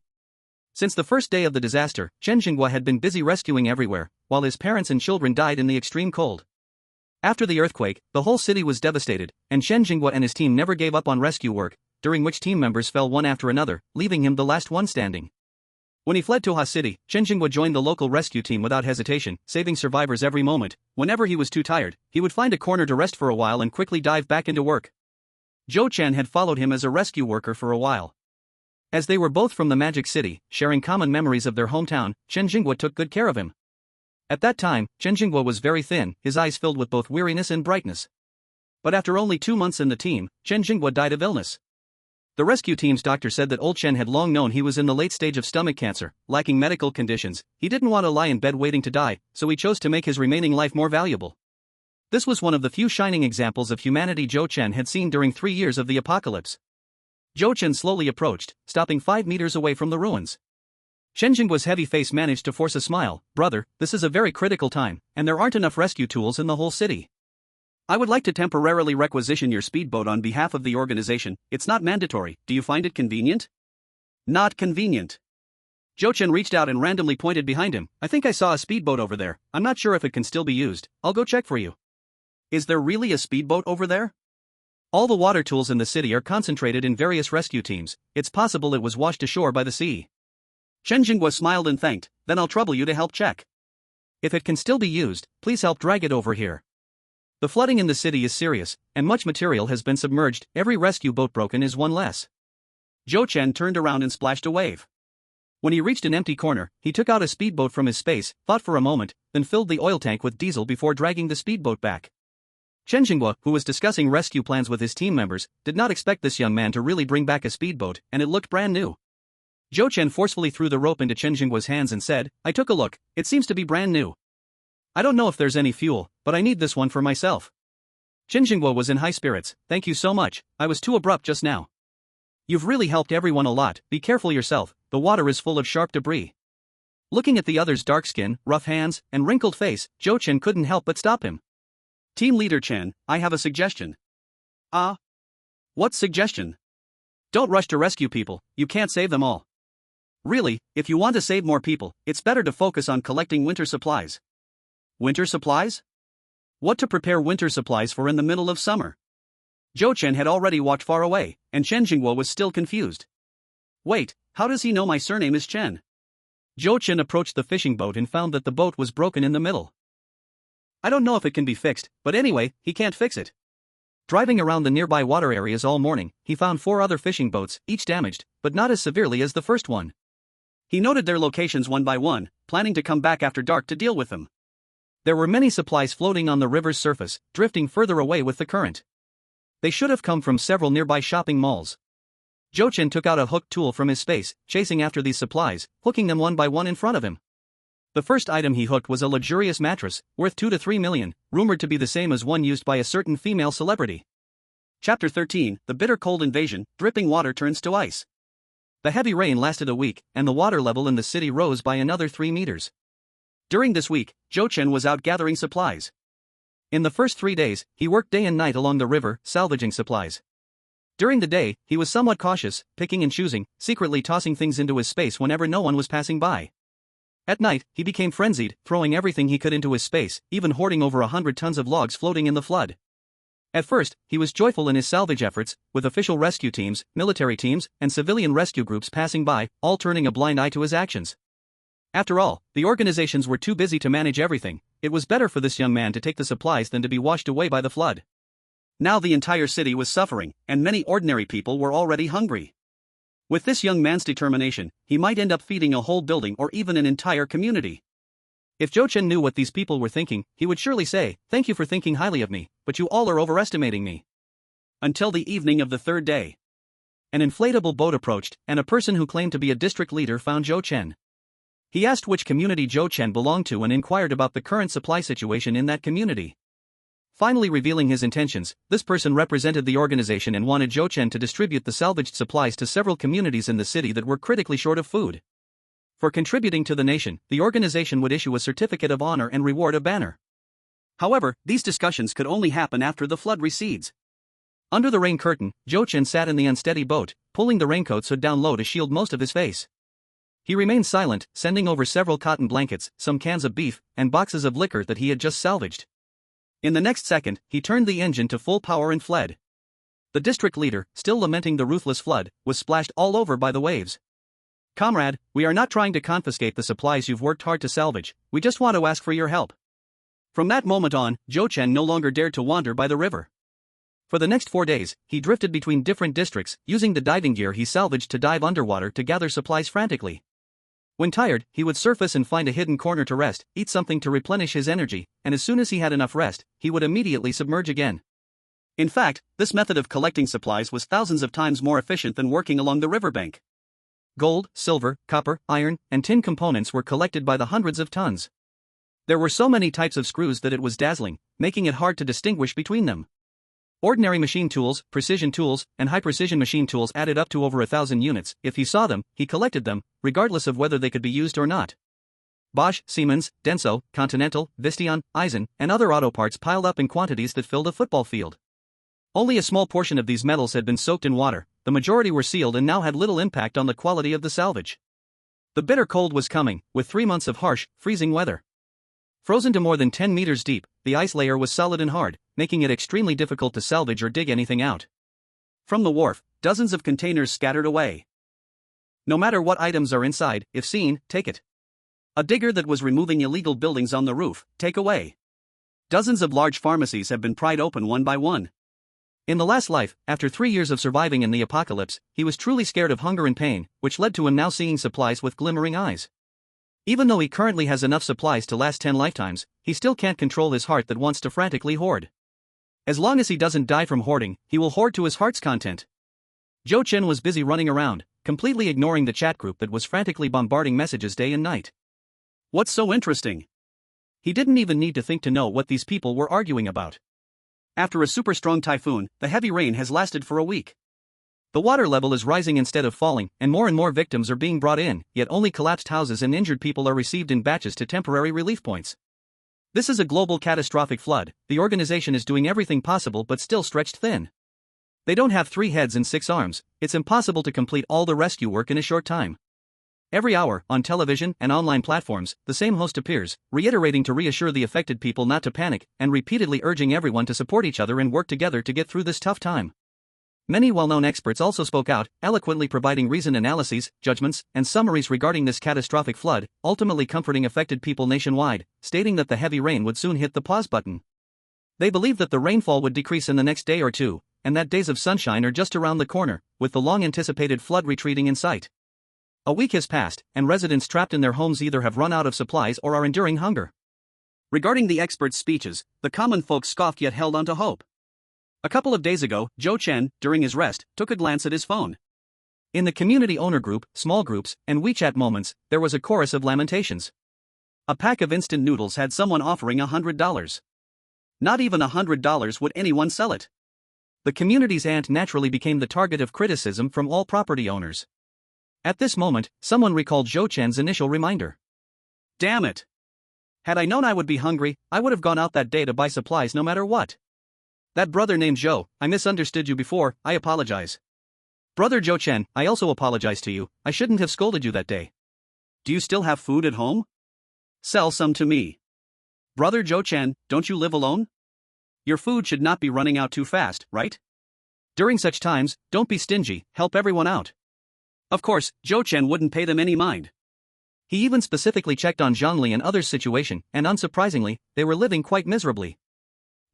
Since the first day of the disaster, Chen Jinghua had been busy rescuing everywhere, while his parents and children died in the extreme cold. After the earthquake, the whole city was devastated, and Chen Jinghua and his team never gave up on rescue work, during which team members fell one after another, leaving him the last one standing. When he fled to Ha City, Chen Jinghua joined the local rescue team without hesitation, saving survivors every moment. Whenever he was too tired, he would find a corner to rest for a while and quickly dive back into work. Jochin had followed him as a rescue worker for a while. As they were both from the Magic City, sharing common memories of their hometown, Chen Jinghua took good care of him. At that time, Chen Jinghua was very thin, his eyes filled with both weariness and brightness. But after only 2 months in the team, Chen Jinghua died of illness. The rescue team's doctor said that old Chen had long known he was in the late stage of stomach cancer, lacking medical conditions. He didn't want to lie in bed waiting to die, so he chose to make his remaining life more valuable. This was one of the few shining examples of humanity Jochin had seen during 3 years of the apocalypse. Jochin slowly approached, stopping 5 meters away from the ruins. Chen Jinghua's heavy face managed to force a smile. Brother, this is a very critical time, and there aren't enough rescue tools in the whole city. I would like to temporarily requisition your speedboat on behalf of the organization. It's not mandatory. Do you find it convenient? Not convenient. Jochin reached out and randomly pointed behind him. I think I saw a speedboat over there. I'm not sure if it can still be used. I'll go check for you. Is there really a speedboat over there? All the water tools in the city are concentrated in various rescue teams. It's possible it was washed ashore by the sea. Chen Jinghua smiled and thanked. Then I'll trouble you to help check. If it can still be used, please help drag it over here. The flooding in the city is serious, and much material has been submerged. Every rescue boat broken is one less. Jochin turned around and splashed a wave. When he reached an empty corner, he took out a speedboat from his space, thought for a moment, then filled the oil tank with diesel before dragging the speedboat back. Chen Jinghua, who was discussing rescue plans with his team members, did not expect this young man to really bring back a speedboat, and it looked brand new. Jochin forcefully threw the rope into Chen Jinghua's hands and said, I took a look, it seems to be brand new. I don't know if there's any fuel, but I need this one for myself. Chen Jinghua was in high spirits. Thank you so much, I was too abrupt just now. You've really helped everyone a lot, be careful yourself, the water is full of sharp debris. Looking at the other's dark skin, rough hands, and wrinkled face, Zhou Chen couldn't help but stop him. Team Leader Chen, I have a suggestion. Ah? What suggestion? Don't rush to rescue people, you can't save them all. Really, if you want to save more people, it's better to focus on collecting winter supplies. Winter supplies? What to prepare winter supplies for in the middle of summer? Zhou Chen had already walked far away, and Chen Jingguo was still confused. Wait, how does he know my surname is Chen? Zhou Chen approached the fishing boat and found that the boat was broken in the middle. I don't know if it can be fixed, but anyway, he can't fix it. Driving around the nearby water areas all morning, he found 4 other fishing boats, each damaged, but not as severely as the first one. He noted their locations one by one, planning to come back after dark to deal with them. There were many supplies floating on the river's surface, drifting further away with the current. They should have come from several nearby shopping malls. Zhou Chen took out a hooked tool from his space, chasing after these supplies, hooking them one by one in front of him. The first item he hooked was a luxurious mattress, worth 2 to 3 million, rumored to be the same as one used by a certain female celebrity. Chapter 13, The Bitter Cold Invasion, Dripping Water Turns to Ice. The heavy rain lasted a week, and the water level in the city rose by another 3 meters. During this week, Zhou Chen was out gathering supplies. In the first 3 days, he worked day and night along the river, salvaging supplies. During the day, he was somewhat cautious, picking and choosing, secretly tossing things into his space whenever no one was passing by. At night, he became frenzied, throwing everything he could into his space, even hoarding over 100 tons of logs floating in the flood. At first, he was joyful in his salvage efforts, with official rescue teams, military teams, and civilian rescue groups passing by, all turning a blind eye to his actions. After all, the organizations were too busy to manage everything. It was better for this young man to take the supplies than to be washed away by the flood. Now the entire city was suffering, and many ordinary people were already hungry. With this young man's determination, he might end up feeding a whole building or even an entire community. If Zhou Chen knew what these people were thinking, he would surely say, "Thank you for thinking highly of me, but you all are overestimating me." Until the evening of the 3rd day. An inflatable boat approached, and a person who claimed to be a district leader found Zhou Chen. He asked which community Zhou Chen belonged to and inquired about the current supply situation in that community. Finally revealing his intentions, this person represented the organization and wanted Zhou Chen to distribute the salvaged supplies to several communities in the city that were critically short of food. For contributing to the nation, the organization would issue a certificate of honor and reward a banner. However, these discussions could only happen after the flood recedes. Under the rain curtain, Zhou Chen sat in the unsteady boat, pulling the raincoat's hood down low to shield most of his face. He remained silent, sending over several cotton blankets, some cans of beef, and boxes of liquor that he had just salvaged. In the next second, he turned the engine to full power and fled. The district leader, still lamenting the ruthless flood, was splashed all over by the waves. "Comrade, we are not trying to confiscate the supplies you've worked hard to salvage, we just want to ask for your help." From that moment on, Zhou Chen no longer dared to wander by the river. For the next 4 days, he drifted between different districts, using the diving gear he salvaged to dive underwater to gather supplies frantically. When tired, he would surface and find a hidden corner to rest, eat something to replenish his energy, and as soon as he had enough rest, he would immediately submerge again. In fact, this method of collecting supplies was thousands of times more efficient than working along the riverbank. Gold, silver, copper, iron, and tin components were collected by the hundreds of tons. There were so many types of screws that it was dazzling, making it hard to distinguish between them. Ordinary machine tools, precision tools, and high-precision machine tools added up to over 1,000 units. If he saw them, he collected them, regardless of whether they could be used or not. Bosch, Siemens, Denso, Continental, Visteon, Eisen, and other auto parts piled up in quantities that filled a football field. Only a small portion of these metals had been soaked in water, the majority were sealed and now had little impact on the quality of the salvage. The bitter cold was coming, with 3 months of harsh, freezing weather. Frozen to more than 10 meters deep, the ice layer was solid and hard, making it extremely difficult to salvage or dig anything out. From the wharf, dozens of containers scattered away. No matter what items are inside, if seen, take it. A digger that was removing illegal buildings on the roof, take away. Dozens of large pharmacies have been pried open one by one. In the last life, after 3 years of surviving in the apocalypse, he was truly scared of hunger and pain, which led to him now seeing supplies with glimmering eyes. Even though he currently has enough supplies to last 10 lifetimes, he still can't control his heart that wants to frantically hoard. As long as he doesn't die from hoarding, he will hoard to his heart's content. Zhou Chen was busy running around, completely ignoring the chat group that was frantically bombarding messages day and night. What's so interesting? He didn't even need to think to know what these people were arguing about. After a super strong typhoon, the heavy rain has lasted for a week. The water level is rising instead of falling, and more victims are being brought in, yet only collapsed houses and injured people are received in batches to temporary relief points. This is a global catastrophic flood. The organization is doing everything possible but still stretched thin. They don't have 3 heads and 6 arms. It's impossible to complete all the rescue work in a short time. Every hour, on television and online platforms, the same host appears, reiterating to reassure the affected people not to panic, and repeatedly urging everyone to support each other and work together to get through this tough time. Many well-known experts also spoke out, eloquently providing reasoned analyses, judgments, and summaries regarding this catastrophic flood, ultimately comforting affected people nationwide, stating that the heavy rain would soon hit the pause button. They believe that the rainfall would decrease in the next day or two, and that days of sunshine are just around the corner, with the long-anticipated flood retreating in sight. A week has passed, and residents trapped in their homes either have run out of supplies or are enduring hunger. Regarding the experts' speeches, the common folk scoffed yet held on to hope. A couple of days ago, Joe Chen, during his rest, took a glance at his phone. In the community owner group, small groups, and WeChat moments, there was a chorus of lamentations. A pack of instant noodles had someone offering $100. Not even $100 would anyone sell it. The community's aunt naturally became the target of criticism from all property owners. At this moment, someone recalled Joe Chen's initial reminder. Damn it! Had I known I would be hungry, I would have gone out that day to buy supplies no matter what. That brother named Joe, I misunderstood you before, I apologize. Brother Joe Chen, I also apologize to you, I shouldn't have scolded you that day. Do you still have food at home? Sell some to me. Brother Joe Chen, don't you live alone? Your food should not be running out too fast, right? During such times, don't be stingy, help everyone out. Of course, Joe Chen wouldn't pay them any mind. He even specifically checked on Zhangli and others' situation, and unsurprisingly, they were living quite miserably.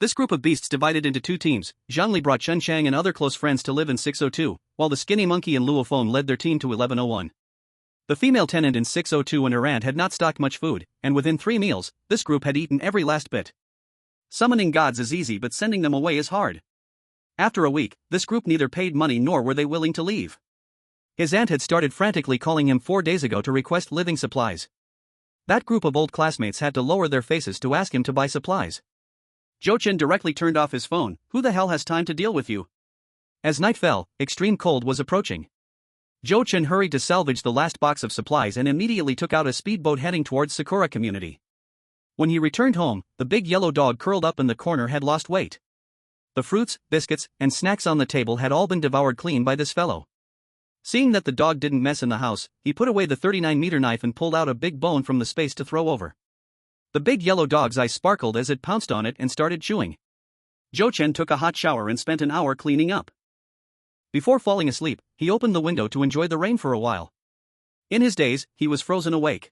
This group of beasts divided into 2 teams. Zhangli brought Chen Chang and other close friends to live in 602, while the skinny monkey and Luo Feng led their team to 1101. The female tenant in 602 and her aunt had not stocked much food, and within 3 meals, this group had eaten every last bit. Summoning gods is easy but sending them away is hard. After a week, this group neither paid money nor were they willing to leave. His aunt had started frantically calling him 4 days ago to request living supplies. That group of old classmates had to lower their faces to ask him to buy supplies. Joe Chen directly turned off his phone. Who the hell has time to deal with you? As night fell, extreme cold was approaching. Joe Chen hurried to salvage the last box of supplies and immediately took out a speedboat heading towards Sakura Community. When he returned home, the big yellow dog curled up in the corner had lost weight. The fruits, biscuits, and snacks on the table had all been devoured clean by this fellow. Seeing that the dog didn't mess in the house, he put away the 39-meter knife and pulled out a big bone from the space to throw over. The big yellow dog's eyes sparkled as it pounced on it and started chewing. Joe Chen took a hot shower and spent an hour cleaning up. Before falling asleep, he opened the window to enjoy the rain for a while. In his daze, he was frozen awake.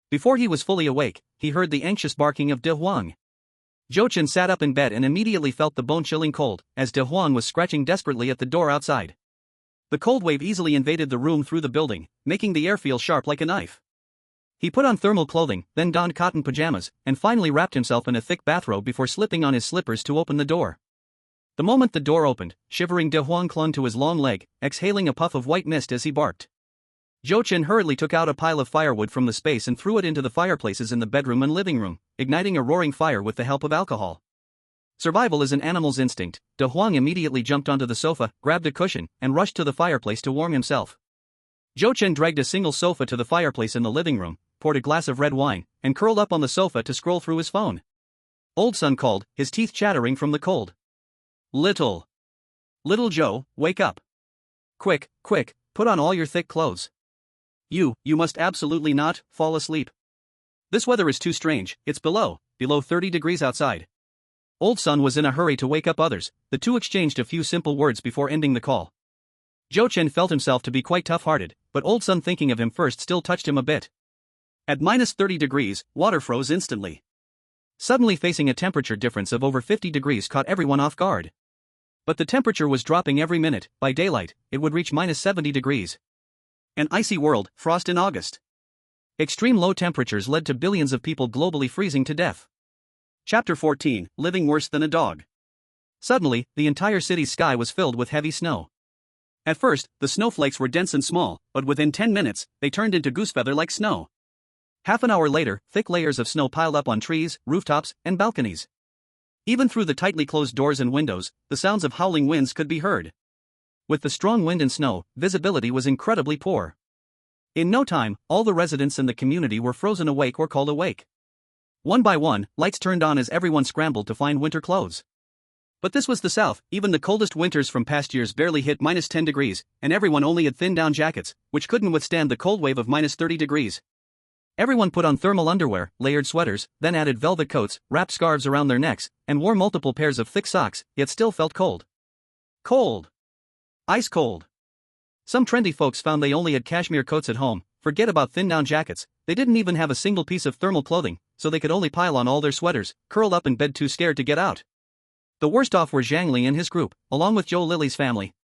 Before he was fully awake, he heard the anxious barking of De Huang. Joe Chen sat up in bed and immediately felt the bone-chilling cold, as De Huang was scratching desperately at the door outside. The cold wave easily invaded the room through the building, making the air feel sharp like a knife. He put on thermal clothing, then donned cotton pajamas, and finally wrapped himself in a thick bathrobe before slipping on his slippers to open the door. The moment the door opened, shivering De Huang clung to his long leg, exhaling a puff of white mist as he barked. Joe Chen hurriedly took out a pile of firewood from the space and threw it into the fireplaces in the bedroom and living room, igniting a roaring fire with the help of alcohol. Survival is an animal's instinct. De Huang immediately jumped onto the sofa, grabbed a cushion, and rushed to the fireplace to warm himself. Joe Chen dragged a single sofa to the fireplace in the living room, poured a glass of red wine, and curled up on the sofa to scroll through his phone. Old Son called, his teeth chattering from the cold. Little Joe, wake up. Quick, put on all your thick clothes. You must absolutely not fall asleep. This weather is too strange, it's below 30 degrees outside. Old Son was in a hurry to wake up others. The two exchanged a few simple words before ending the call. Joe Chen felt himself to be quite tough-hearted, but Old Son thinking of him first still touched him a bit. At minus 30 degrees, water froze instantly. Suddenly facing a temperature difference of over 50 degrees caught everyone off guard. But the temperature was dropping every minute. By daylight, it would reach minus 70 degrees. An icy world, frost in August. Extreme low temperatures led to billions of people globally freezing to death. Chapter 14, Living Worse Than a Dog. Suddenly, the entire city's sky was filled with heavy snow. At first, the snowflakes were dense and small, but within 10 minutes, they turned into goosefeather-like snow. Half an hour later, thick layers of snow piled up on trees, rooftops, and balconies. Even through the tightly closed doors and windows, the sounds of howling winds could be heard. With the strong wind and snow, visibility was incredibly poor. In no time, all the residents in the community were frozen awake or called awake. One by one, lights turned on as everyone scrambled to find winter clothes. But this was the South, even the coldest winters from past years barely hit -10 degrees, and everyone only had thin down jackets, which couldn't withstand the cold wave of -30 degrees. Everyone put on thermal underwear, layered sweaters, then added velvet coats, wrapped scarves around their necks, and wore multiple pairs of thick socks, yet still felt cold. Cold. Ice cold. Some trendy folks found they only had cashmere coats at home. Forget about thin down jackets, they didn't even have a single piece of thermal clothing, so they could only pile on all their sweaters, curled up in bed too scared to get out. The worst off were Zhang Li and his group, along with Zhou Lily's family.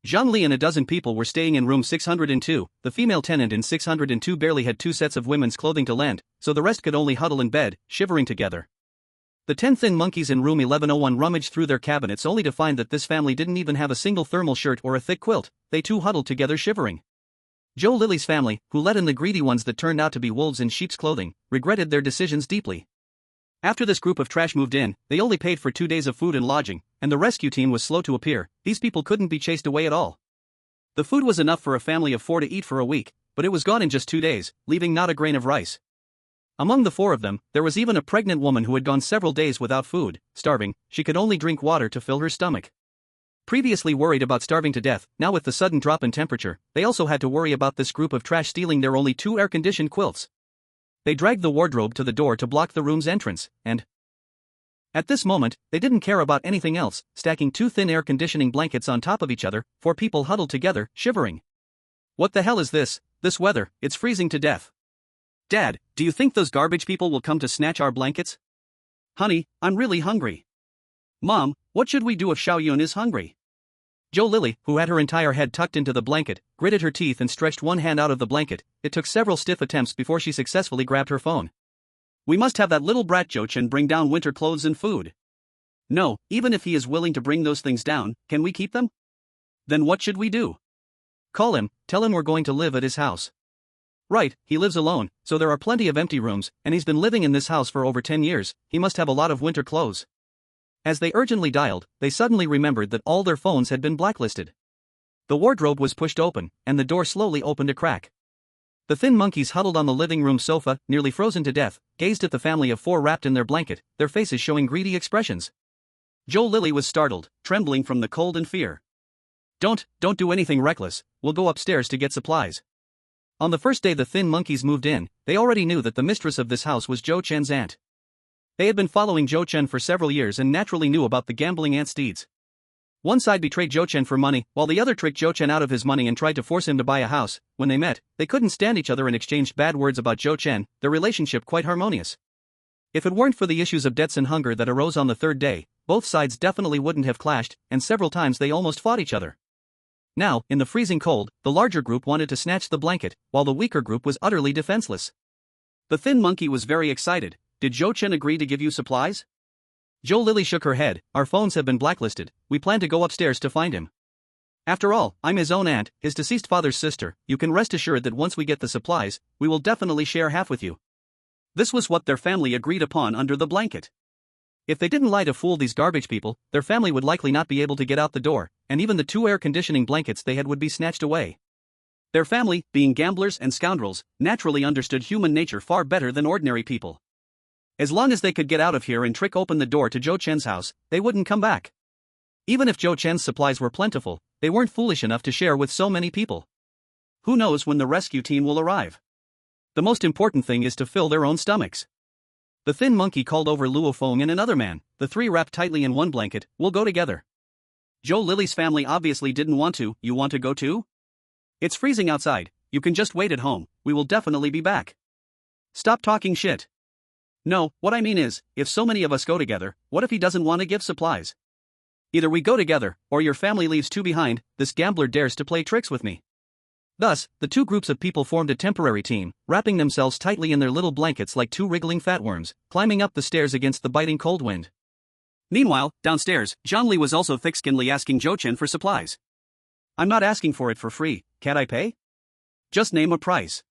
Zhang Li and a dozen people were staying in room 602, the female tenant in 602 barely had 2 sets of women's clothing to lend, so the rest could only huddle in bed, shivering together. The 10 thin monkeys in room 1101 rummaged through their cabinets only to find that this family didn't even have a single thermal shirt or a thick quilt, they too huddled together shivering. Zhou Lily's family, who let in the greedy ones that turned out to be wolves in sheep's clothing, regretted their decisions deeply. After this group of trash moved in, they only paid for 2 days of food and lodging, and the rescue team was slow to appear. These people couldn't be chased away at all. The food was enough for a family of 4 to eat for a week, but it was gone in just 2 days, leaving not a grain of rice. Among the 4 of them, there was even a pregnant woman who had gone several days without food, starving. She could only drink water to fill her stomach. Previously worried about starving to death, now with the sudden drop in temperature, they also had to worry about this group of trash stealing their only 2 air-conditioned quilts. They dragged the wardrobe to the door to block the room's entrance, and at this moment, they didn't care about anything else, stacking 2 thin air conditioning blankets on top of each other, 4 people huddled together, shivering. What the hell is this weather, it's freezing to death. Dad, do you think those garbage people will come to snatch our blankets? Honey, I'm really hungry. Mom, what should we do if Xiaoyun is hungry? Zhou Lily, who had her entire head tucked into the blanket, gritted her teeth and stretched one hand out of the blanket. It took several stiff attempts before she successfully grabbed her phone. We must have that little brat Zhou Chen bring down winter clothes and food. No, even if he is willing to bring those things down, can we keep them? Then what should we do? Call him, tell him we're going to live at his house. Right, he lives alone, so there are plenty of empty rooms, and he's been living in this house for over 10 years, he must have a lot of winter clothes. As they urgently dialed, they suddenly remembered that all their phones had been blacklisted. The wardrobe was pushed open, and the door slowly opened a crack. The thin monkeys huddled on the living room sofa, nearly frozen to death, gazed at the family of 4 wrapped in their blanket, their faces showing greedy expressions. Zhou Lily was startled, trembling from the cold and fear. Don't do anything reckless, we'll go upstairs to get supplies. On the first day the thin monkeys moved in, they already knew that the mistress of this house was Zhou Chen's aunt. They had been following Zhou Chen for several years and naturally knew about the gambling aunt's deeds. One side betrayed Zhou Chen for money, while the other tricked Zhou Chen out of his money and tried to force him to buy a house. When they met, they couldn't stand each other and exchanged bad words about Zhou Chen, their relationship quite harmonious. If it weren't for the issues of debts and hunger that arose on the 3rd day, both sides definitely wouldn't have clashed, and several times they almost fought each other. Now, in the freezing cold, the larger group wanted to snatch the blanket, while the weaker group was utterly defenseless. The thin monkey was very excited. Did Zhou Chen agree to give you supplies? Zhou Lily shook her head. Our phones have been blacklisted, we plan to go upstairs to find him. After all, I'm his own aunt, his deceased father's sister, you can rest assured that once we get the supplies, we will definitely share half with you. This was what their family agreed upon under the blanket. If they didn't lie to fool these garbage people, their family would likely not be able to get out the door, and even the 2 air conditioning blankets they had would be snatched away. Their family, being gamblers and scoundrels, naturally understood human nature far better than ordinary people. As long as they could get out of here and trick open the door to Zhou Chen's house, they wouldn't come back. Even if Zhou Chen's supplies were plentiful, they weren't foolish enough to share with so many people. Who knows when the rescue team will arrive? The most important thing is to fill their own stomachs. The thin monkey called over Luo Feng and another man, the 3 wrapped tightly in one blanket. We'll go together. Zhou Lily's family obviously didn't want to. You want to go too? It's freezing outside, you can just wait at home, we will definitely be back. Stop talking shit. No, what I mean is, if so many of us go together, what if he doesn't want to give supplies? Either we go together, or your family leaves 2 behind. This gambler dares to play tricks with me. Thus, the 2 groups of people formed a temporary team, wrapping themselves tightly in their little blankets like 2 wriggling fatworms, climbing up the stairs against the biting cold wind. Meanwhile, downstairs, Zhang Li was also thick-skinnedly asking Zhou Chen for supplies. I'm not asking for it for free, can't I pay? Just name a price.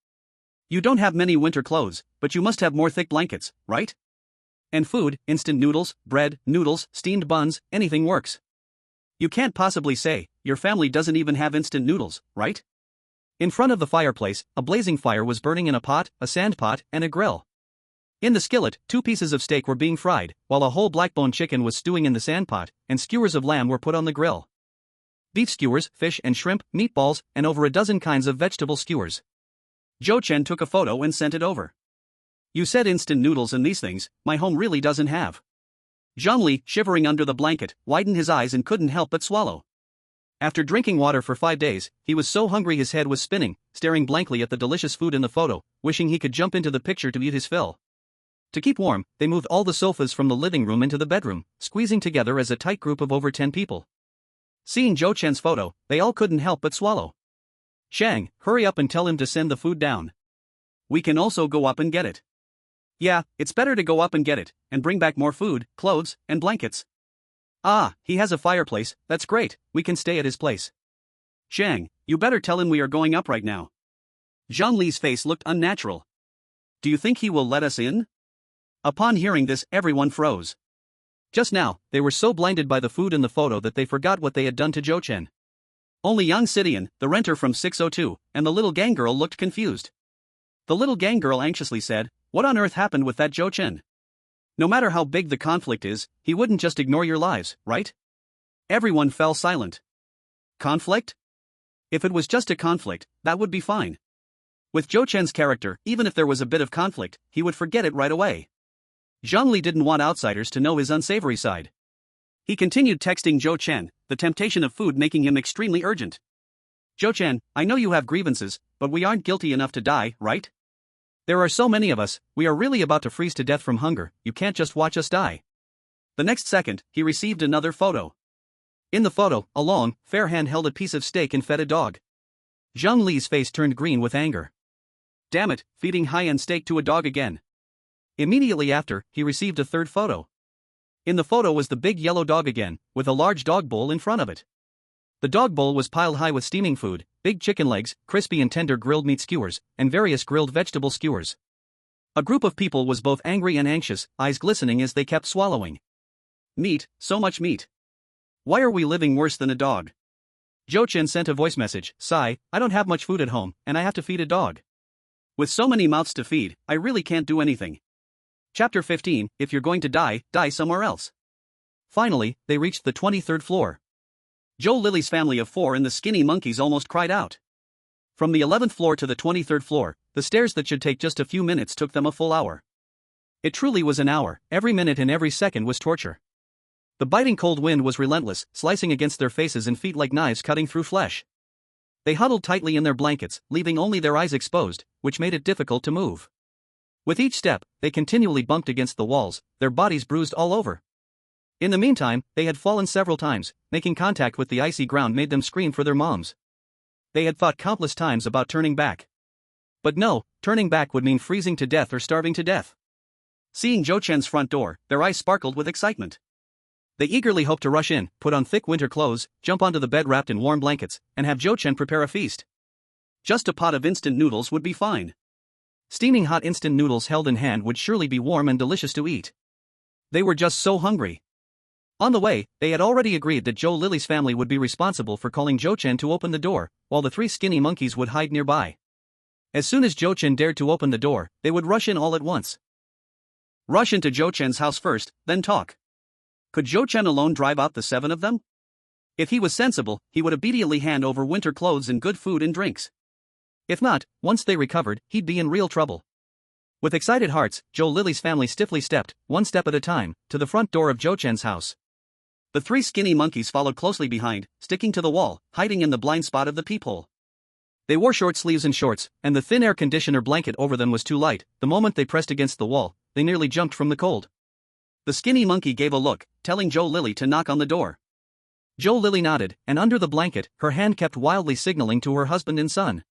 You don't have many winter clothes, but you must have more thick blankets, right? And food, instant noodles, bread, noodles, steamed buns, anything works. You can't possibly say, your family doesn't even have instant noodles, right? In front of the fireplace, a blazing fire was burning in a pot, a sand pot, and a grill. In the skillet, 2 pieces of steak were being fried, while a whole black-bone chicken was stewing in the sand pot, and skewers of lamb were put on the grill. Beef skewers, fish and shrimp, meatballs, and over a dozen kinds of vegetable skewers. Zhou Chen took a photo and sent it over. You said instant noodles and these things, my home really doesn't have. Zhongli, shivering under the blanket, widened his eyes and couldn't help but swallow. After drinking water for 5 days, he was so hungry his head was spinning, staring blankly at the delicious food in the photo, wishing he could jump into the picture to eat his fill. To keep warm, they moved all the sofas from the living room into the bedroom, squeezing together as a tight group of over 10 people. Seeing Zhou Chen's photo, they all couldn't help but swallow. Shang, hurry up and tell him to send the food down. We can also go up and get it. Yeah, it's better to go up and get it, and bring back more food, clothes, and blankets. Ah, he has a fireplace, that's great, we can stay at his place. Shang, you better tell him we are going up right now. Zhang Li's face looked unnatural. Do you think he will let us in? Upon hearing this, everyone froze. Just now, they were so blinded by the food in the photo that they forgot what they had done to Zhou Chen. Only Yang Sidian, the renter from 602, and the little gang girl looked confused. The little gang girl anxiously said, "What on earth happened with that Zhou Chen? No matter how big the conflict is, he wouldn't just ignore your lives, right?" Everyone fell silent. Conflict? If it was just a conflict, that would be fine. With Zhou Chen's character, even if there was a bit of conflict, he would forget it right away. Zhang Li didn't want outsiders to know his unsavory side. He continued texting Zhou Chen, the temptation of food making him extremely urgent. Zhou Chen, I know you have grievances, but we aren't guilty enough to die, right? There are so many of us, we are really about to freeze to death from hunger, you can't just watch us die. The next second, he received another photo. In the photo, a long, fair hand held a piece of steak and fed a dog. Zhang Li's face turned green with anger. Damn it, feeding high-end steak to a dog again. Immediately after, he received a third photo. In the photo was the big yellow dog again, with a large dog bowl in front of it. The dog bowl was piled high with steaming food, big chicken legs, crispy and tender grilled meat skewers, and various grilled vegetable skewers. A group of people was both angry and anxious, eyes glistening as they kept swallowing. Meat, so much meat. Why are we living worse than a dog? Zhou Chen sent a voice message, sigh, I don't have much food at home, and I have to feed a dog. With so many mouths to feed, I really can't do anything. Chapter 15, if you're going to die, die somewhere else. Finally, they reached the 23rd floor. Zhou Lily's family of 4 and the skinny monkeys almost cried out. From the 11th floor to the 23rd floor, the stairs that should take just a few minutes took them a full hour. It truly was an hour, every minute and every second was torture. The biting cold wind was relentless, slicing against their faces and feet like knives cutting through flesh. They huddled tightly in their blankets, leaving only their eyes exposed, which made it difficult to move. With each step, they continually bumped against the walls, their bodies bruised all over. In the meantime, they had fallen several times, making contact with the icy ground made them scream for their moms. They had thought countless times about turning back. But no, turning back would mean freezing to death or starving to death. Seeing Zhou Chen's front door, their eyes sparkled with excitement. They eagerly hoped to rush in, put on thick winter clothes, jump onto the bed wrapped in warm blankets, and have Zhou Chen prepare a feast. Just a pot of instant noodles would be fine. Steaming hot instant noodles held in hand would surely be warm and delicious to eat. They were just so hungry. On the way, they had already agreed that Zhou Lily's family would be responsible for calling Zhou Chen to open the door, while the 3 skinny monkeys would hide nearby. As soon as Zhou Chen dared to open the door, they would rush in all at once. Rush into Zhou Chen's house first, then talk. Could Zhou Chen alone drive out the 7 of them? If he was sensible, he would immediately hand over winter clothes and good food and drinks. If not, once they recovered, he'd be in real trouble. With excited hearts, Zhou Lily's family stiffly stepped, one step at a time, to the front door of Zhou Chen's house. The 3 skinny monkeys followed closely behind, sticking to the wall, hiding in the blind spot of the peephole. They wore short sleeves and shorts, and the thin air conditioner blanket over them was too light. The moment they pressed against the wall, they nearly jumped from the cold. The skinny monkey gave a look, telling Zhou Lily to knock on the door. Zhou Lily nodded, and under the blanket, her hand kept wildly signaling to her husband and son.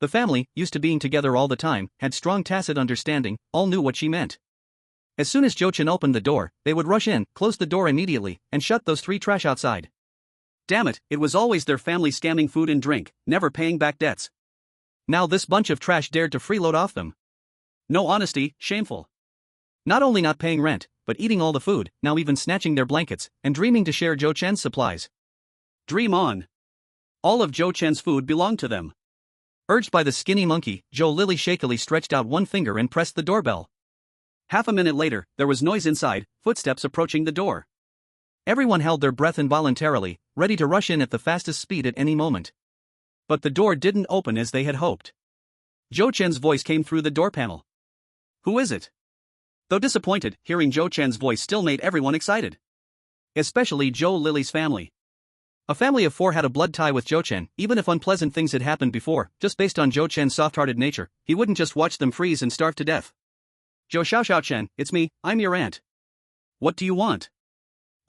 The family, used to being together all the time, had strong tacit understanding, all knew what she meant. As soon as Zhou Chen opened the door, they would rush in, close the door immediately, and shut those 3 trash outside. Damn it, it was always their family scamming food and drink, never paying back debts. Now this bunch of trash dared to freeload off them. No honesty, shameful. Not only not paying rent, but eating all the food, now even snatching their blankets, and dreaming to share Zhou Chen's supplies. Dream on. All of Zhou Chen's food belonged to them. Urged by the skinny monkey, Zhou Lily shakily stretched out one finger and pressed the doorbell. Half a minute later, there was noise inside, footsteps approaching the door. Everyone held their breath involuntarily, ready to rush in at the fastest speed at any moment. But the door didn't open as they had hoped. Zhou Chen's voice came through the door panel. Who is it? Though disappointed, hearing Zhou Chen's voice still made everyone excited. Especially Zhou Lily's family. A family of 4 had a blood tie with Zhou Chen. Even if unpleasant things had happened before, just based on Zhou Chen's soft-hearted nature, he wouldn't just watch them freeze and starve to death. Zhou Xiao Chen, it's me, I'm your aunt. What do you want?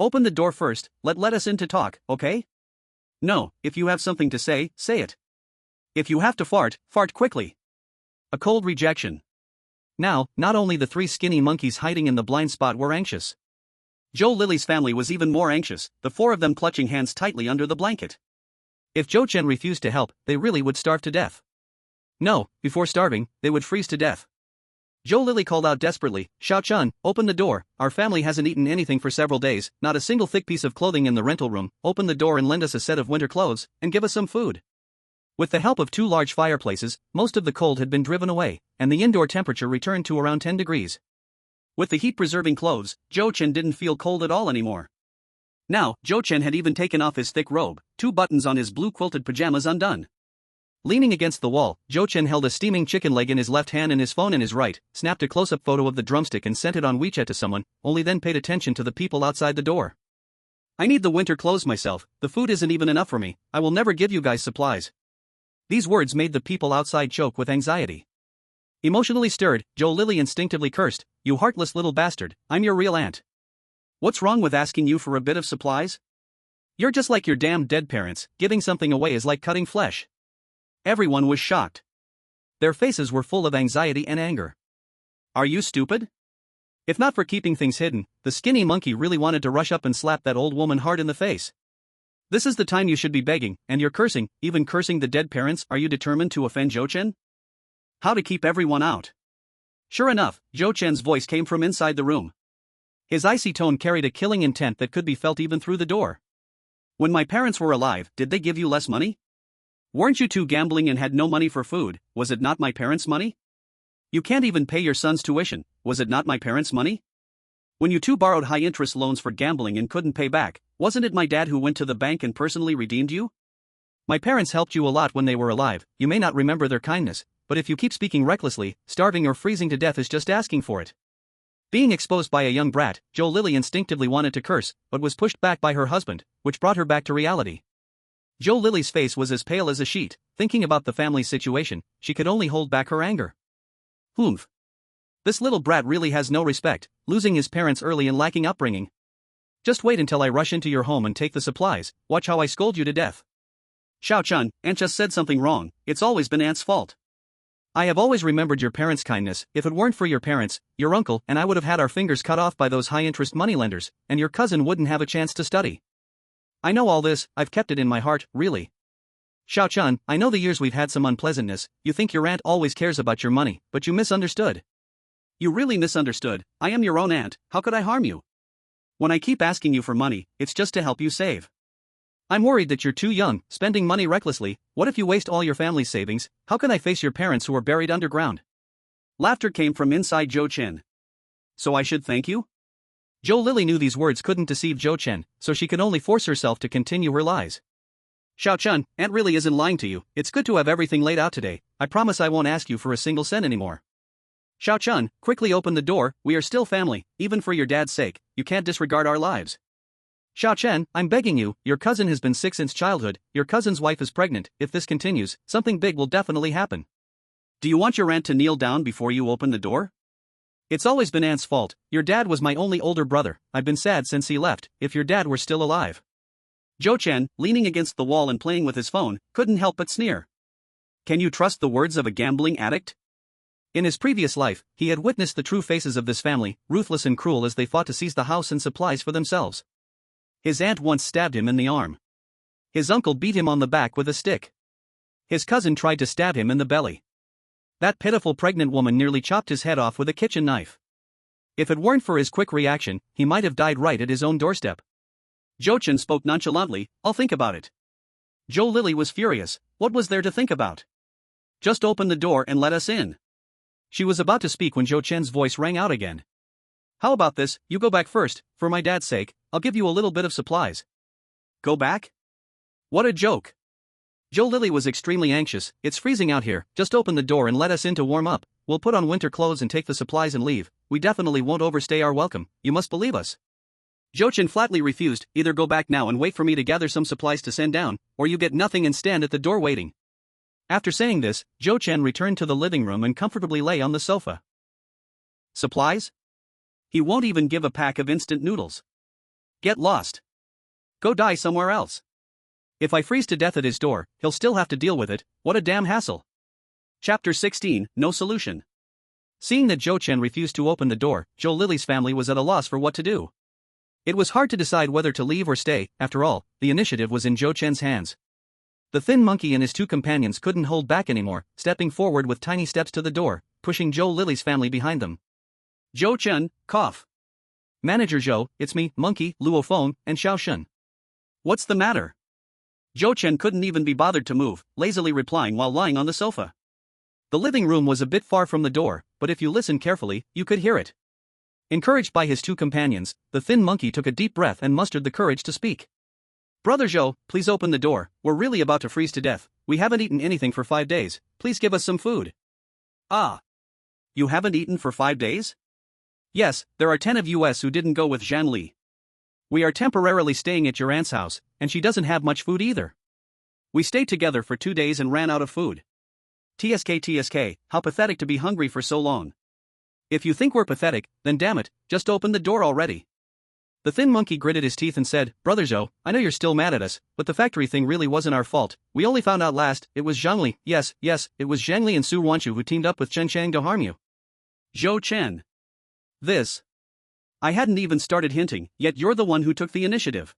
Open the door first, let us in to talk, okay? No, if you have something to say, say it. If you have to fart, fart quickly. A cold rejection. Now, not only the 3 skinny monkeys hiding in the blind spot were anxious. Zhou Lily's family was even more anxious, the 4 of them clutching hands tightly under the blanket. If Zhou Chen refused to help, they really would starve to death. No, before starving, they would freeze to death. Zhou Lily called out desperately, Xiao Chun, open the door, our family hasn't eaten anything for several days, not a single thick piece of clothing in the rental room, open the door and lend us a set of winter clothes, and give us some food. With the help of 2 large fireplaces, most of the cold had been driven away, and the indoor temperature returned to around 10 degrees. With the heat-preserving clothes, Zhou Chen didn't feel cold at all anymore. Now, Zhou Chen had even taken off his thick robe, 2 buttons on his blue quilted pajamas undone. Leaning against the wall, Zhou Chen held a steaming chicken leg in his left hand and his phone in his right, snapped a close-up photo of the drumstick and sent it on WeChat to someone, only then paid attention to the people outside the door. I need the winter clothes myself, the food isn't even enough for me, I will never give you guys supplies. These words made the people outside choke with anxiety. Emotionally stirred, Zhou Lily instinctively cursed, you heartless little bastard, I'm your real aunt. What's wrong with asking you for a bit of supplies? You're just like your damn dead parents, giving something away is like cutting flesh. Everyone was shocked. Their faces were full of anxiety and anger. Are you stupid? If not for keeping things hidden, the skinny monkey really wanted to rush up and slap that old woman hard in the face. This is the time you should be begging, and you're cursing, even cursing the dead parents. Are you determined to offend Zhou Chen? How to keep everyone out? Sure enough, Zhou Chen's voice came from inside the room. His icy tone carried a killing intent that could be felt even through the door. When my parents were alive, did they give you less money? Weren't you 2 gambling and had no money for food? Was it not my parents' money? You can't even pay your son's tuition, was it not my parents' money? When you 2 borrowed high-interest loans for gambling and couldn't pay back, wasn't it my dad who went to the bank and personally redeemed you? My parents helped you a lot when they were alive, you may not remember their kindness, but if you keep speaking recklessly, starving or freezing to death is just asking for it. Being exposed by a young brat, Zhou Lily instinctively wanted to curse, but was pushed back by her husband, which brought her back to reality. Zhou Lily's face was as pale as a sheet. Thinking about the family's situation, she could only hold back her anger. Humph. This little brat really has no respect, losing his parents early and lacking upbringing. Just wait until I rush into your home and take the supplies, watch how I scold you to death. Xiao Chun, Aunt just said something wrong, it's always been Aunt's fault. I have always remembered your parents' kindness. If it weren't for your parents, your uncle and I would have had our fingers cut off by those high-interest moneylenders, and your cousin wouldn't have a chance to study. I know all this, I've kept it in my heart, really. Xiao Chun, I know the years we've had some unpleasantness, you think your aunt always cares about your money, but you misunderstood. You really misunderstood, I am your own aunt, how could I harm you? When I keep asking you for money, it's just to help you save. I'm worried that you're too young, spending money recklessly. What if you waste all your family's savings? How can I face your parents who are buried underground? Laughter came from inside Zhou Chen. So I should thank you? Zhou Lily knew these words couldn't deceive Zhou Chen, so she could only force herself to continue her lies. Xiao Chun, Aunt really isn't lying to you, it's good to have everything laid out today, I promise I won't ask you for a single cent anymore. Xiao Chun, quickly open the door, we are still family, even for your dad's sake, you can't disregard our lives. Xiao Chen, I'm begging you, your cousin has been sick since childhood, your cousin's wife is pregnant, if this continues, something big will definitely happen. Do you want your aunt to kneel down before you open the door? It's always been Aunt's fault, your dad was my only older brother, I've been sad since he left, if your dad were still alive. Zhou Chen, leaning against the wall and playing with his phone, couldn't help but sneer. Can you trust the words of a gambling addict? In his previous life, he had witnessed the true faces of this family, ruthless and cruel as they fought to seize the house and supplies for themselves. His aunt once stabbed him in the arm. His uncle beat him on the back with a stick. His cousin tried to stab him in the belly. That pitiful pregnant woman nearly chopped his head off with a kitchen knife. If it weren't for his quick reaction, he might have died right at his own doorstep. Zhou Chen spoke nonchalantly, I'll think about it. Zhou Lily was furious, what was there to think about? Just open the door and let us in. She was about to speak when Zhou Chen's voice rang out again. How about this, you go back first, for my dad's sake, I'll give you a little bit of supplies. Go back? What a joke. Zhou Lily was extremely anxious, it's freezing out here, just open the door and let us in to warm up, we'll put on winter clothes and take the supplies and leave, we definitely won't overstay our welcome, you must believe us. Zhou Chen flatly refused, either go back now and wait for me to gather some supplies to send down, or you get nothing and stand at the door waiting. After saying this, Zhou Chen returned to the living room and comfortably lay on the sofa. Supplies? He won't even give a pack of instant noodles. Get lost. Go die somewhere else. If I freeze to death at his door, he'll still have to deal with it, what a damn hassle. Chapter 16, No Solution. Seeing that Zhou Chen refused to open the door, Zhou Lily's family was at a loss for what to do. It was hard to decide whether to leave or stay, after all, the initiative was in Zhou Chen's hands. The thin monkey and his two companions couldn't hold back anymore, stepping forward with tiny steps to the door, pushing Zhou Lily's family behind them. Zhou Chen, cough. Manager Zhou, it's me, Monkey, Luo Feng, and Xiao Shun. What's the matter? Zhou Chen couldn't even be bothered to move, lazily replying while lying on the sofa. The living room was a bit far from the door, but if you listened carefully, you could hear it. Encouraged by his two companions, the thin monkey took a deep breath and mustered the courage to speak. Brother Zhou, please open the door, we're really about to freeze to death, we haven't eaten anything for 5 days, please give us some food. Ah. You haven't eaten for 5 days? Yes, there are 10 of us who didn't go with Zhang Li. We are temporarily staying at your aunt's house, and she doesn't have much food either. We stayed together for 2 days and ran out of food. TSK, how pathetic to be hungry for so long. If you think we're pathetic, then damn it, just open the door already. The thin monkey gritted his teeth and said, Brother Zhou, I know you're still mad at us, but the factory thing really wasn't our fault, we only found out last, it was Zhang Li, yes, it was Zhang Li and Su Wanchu who teamed up with Chen Chang to harm you. Zhou Chen. This. I hadn't even started hinting, yet you're the one who took the initiative.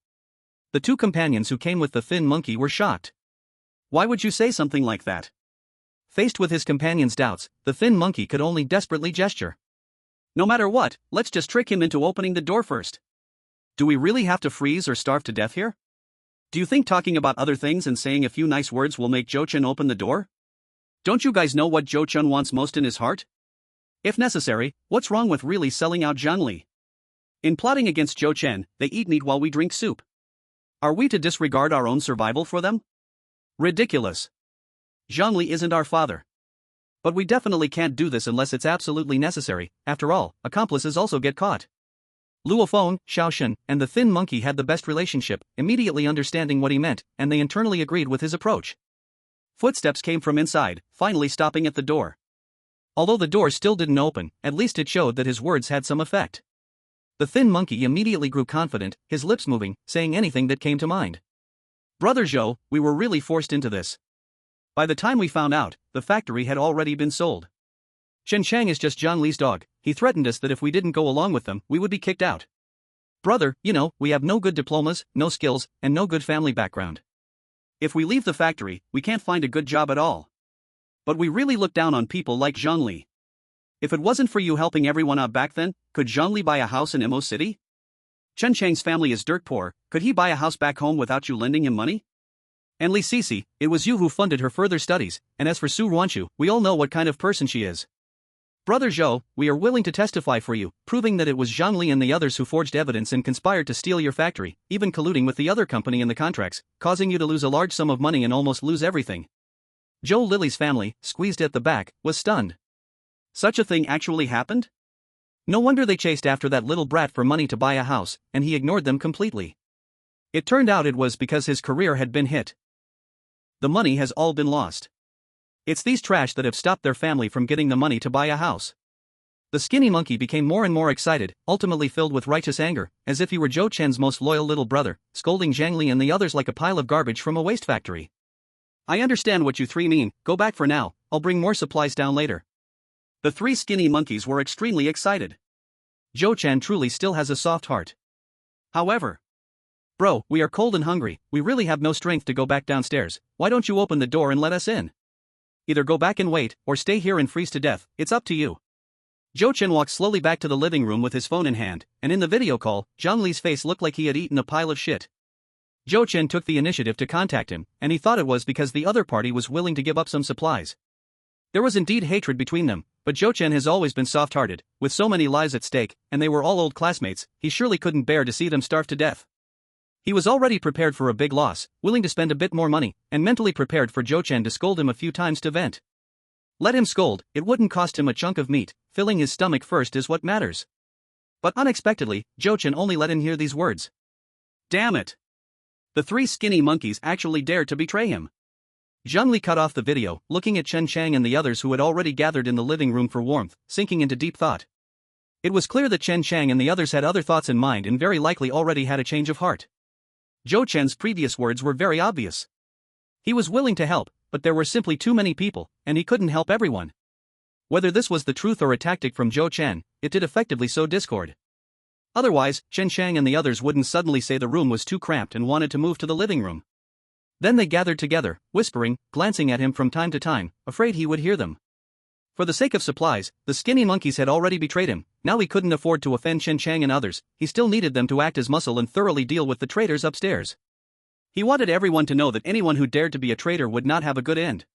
The two companions who came with the thin monkey were shocked. Why would you say something like that? Faced with his companion's doubts, the thin monkey could only desperately gesture. No matter what, let's just trick him into opening the door first. Do we really have to freeze or starve to death here? Do you think talking about other things and saying a few nice words will make Zhou Chen open the door? Don't you guys know what Zhou Chen wants most in his heart? If necessary, what's wrong with really selling out Zhang Li? In plotting against Zhou Chen, they eat meat while we drink soup. Are we to disregard our own survival for them? Ridiculous. Zhang Li isn't our father. But we definitely can't do this unless it's absolutely necessary, after all, accomplices also get caught. Luo Feng, Xiao Shun, and the thin monkey had the best relationship, immediately understanding what he meant, and they internally agreed with his approach. Footsteps came from inside, finally stopping at the door. Although the door still didn't open, at least it showed that his words had some effect. The thin monkey immediately grew confident, his lips moving, saying anything that came to mind. Brother Zhou, we were really forced into this. By the time we found out, the factory had already been sold. Chen Chang is just Zhang Li's dog, he threatened us that if we didn't go along with them, we would be kicked out. Brother, you know, we have no good diplomas, no skills, and no good family background. If we leave the factory, we can't find a good job at all. But we really look down on people like Zhang Li. If it wasn't for you helping everyone out back then, could Zhang Li buy a house in Imo City? Chen Chang's family is dirt poor, could he buy a house back home without you lending him money? And Li Sisi, it was you who funded her further studies, and as for Su Wanchu, we all know what kind of person she is. Brother Zhou, we are willing to testify for you, proving that it was Zhang Li and the others who forged evidence and conspired to steal your factory, even colluding with the other company in the contracts, causing you to lose a large sum of money and almost lose everything. Zhou Lily's family, squeezed at the back, was stunned. Such a thing actually happened? No wonder they chased after that little brat for money to buy a house, and he ignored them completely. It turned out it was because his career had been hit. The money has all been lost. It's these trash that have stopped their family from getting the money to buy a house. The skinny monkey became more and more excited, ultimately filled with righteous anger, as if he were Zhou Chen's most loyal little brother, scolding Zhang Li and the others like a pile of garbage from a waste factory. I understand what you three mean, go back for now, I'll bring more supplies down later. The three skinny monkeys were extremely excited. Zhou Chen truly still has a soft heart. However, bro, we are cold and hungry, we really have no strength to go back downstairs, why don't you open the door and let us in? Either go back and wait, or stay here and freeze to death, it's up to you. Zhou Chen walked slowly back to the living room with his phone in hand, and in the video call, Zhang Li's face looked like he had eaten a pile of shit. Zhou Chen took the initiative to contact him, and he thought it was because the other party was willing to give up some supplies. There was indeed hatred between them, but Zhou Chen has always been soft-hearted, with so many lives at stake, and they were all old classmates, he surely couldn't bear to see them starve to death. He was already prepared for a big loss, willing to spend a bit more money, and mentally prepared for Zhou Chen to scold him a few times to vent. Let him scold, it wouldn't cost him a chunk of meat, filling his stomach first is what matters. But unexpectedly, Zhou Chen only let him hear these words. Damn it! The three skinny monkeys actually dared to betray him. Zhang Li cut off the video, looking at Chen Chang and the others who had already gathered in the living room for warmth, sinking into deep thought. It was clear that Chen Chang and the others had other thoughts in mind and very likely already had a change of heart. Zhou Chen's previous words were very obvious. He was willing to help, but there were simply too many people, and he couldn't help everyone. Whether this was the truth or a tactic from Zhou Chen, it did effectively sow discord. Otherwise, Chen Chang and the others wouldn't suddenly say the room was too cramped and wanted to move to the living room. Then they gathered together, whispering, glancing at him from time to time, afraid he would hear them. For the sake of supplies, the skinny monkeys had already betrayed him. Now he couldn't afford to offend Chen Chang and others, he still needed them to act as muscle and thoroughly deal with the traitors upstairs. He wanted everyone to know that anyone who dared to be a traitor would not have a good end.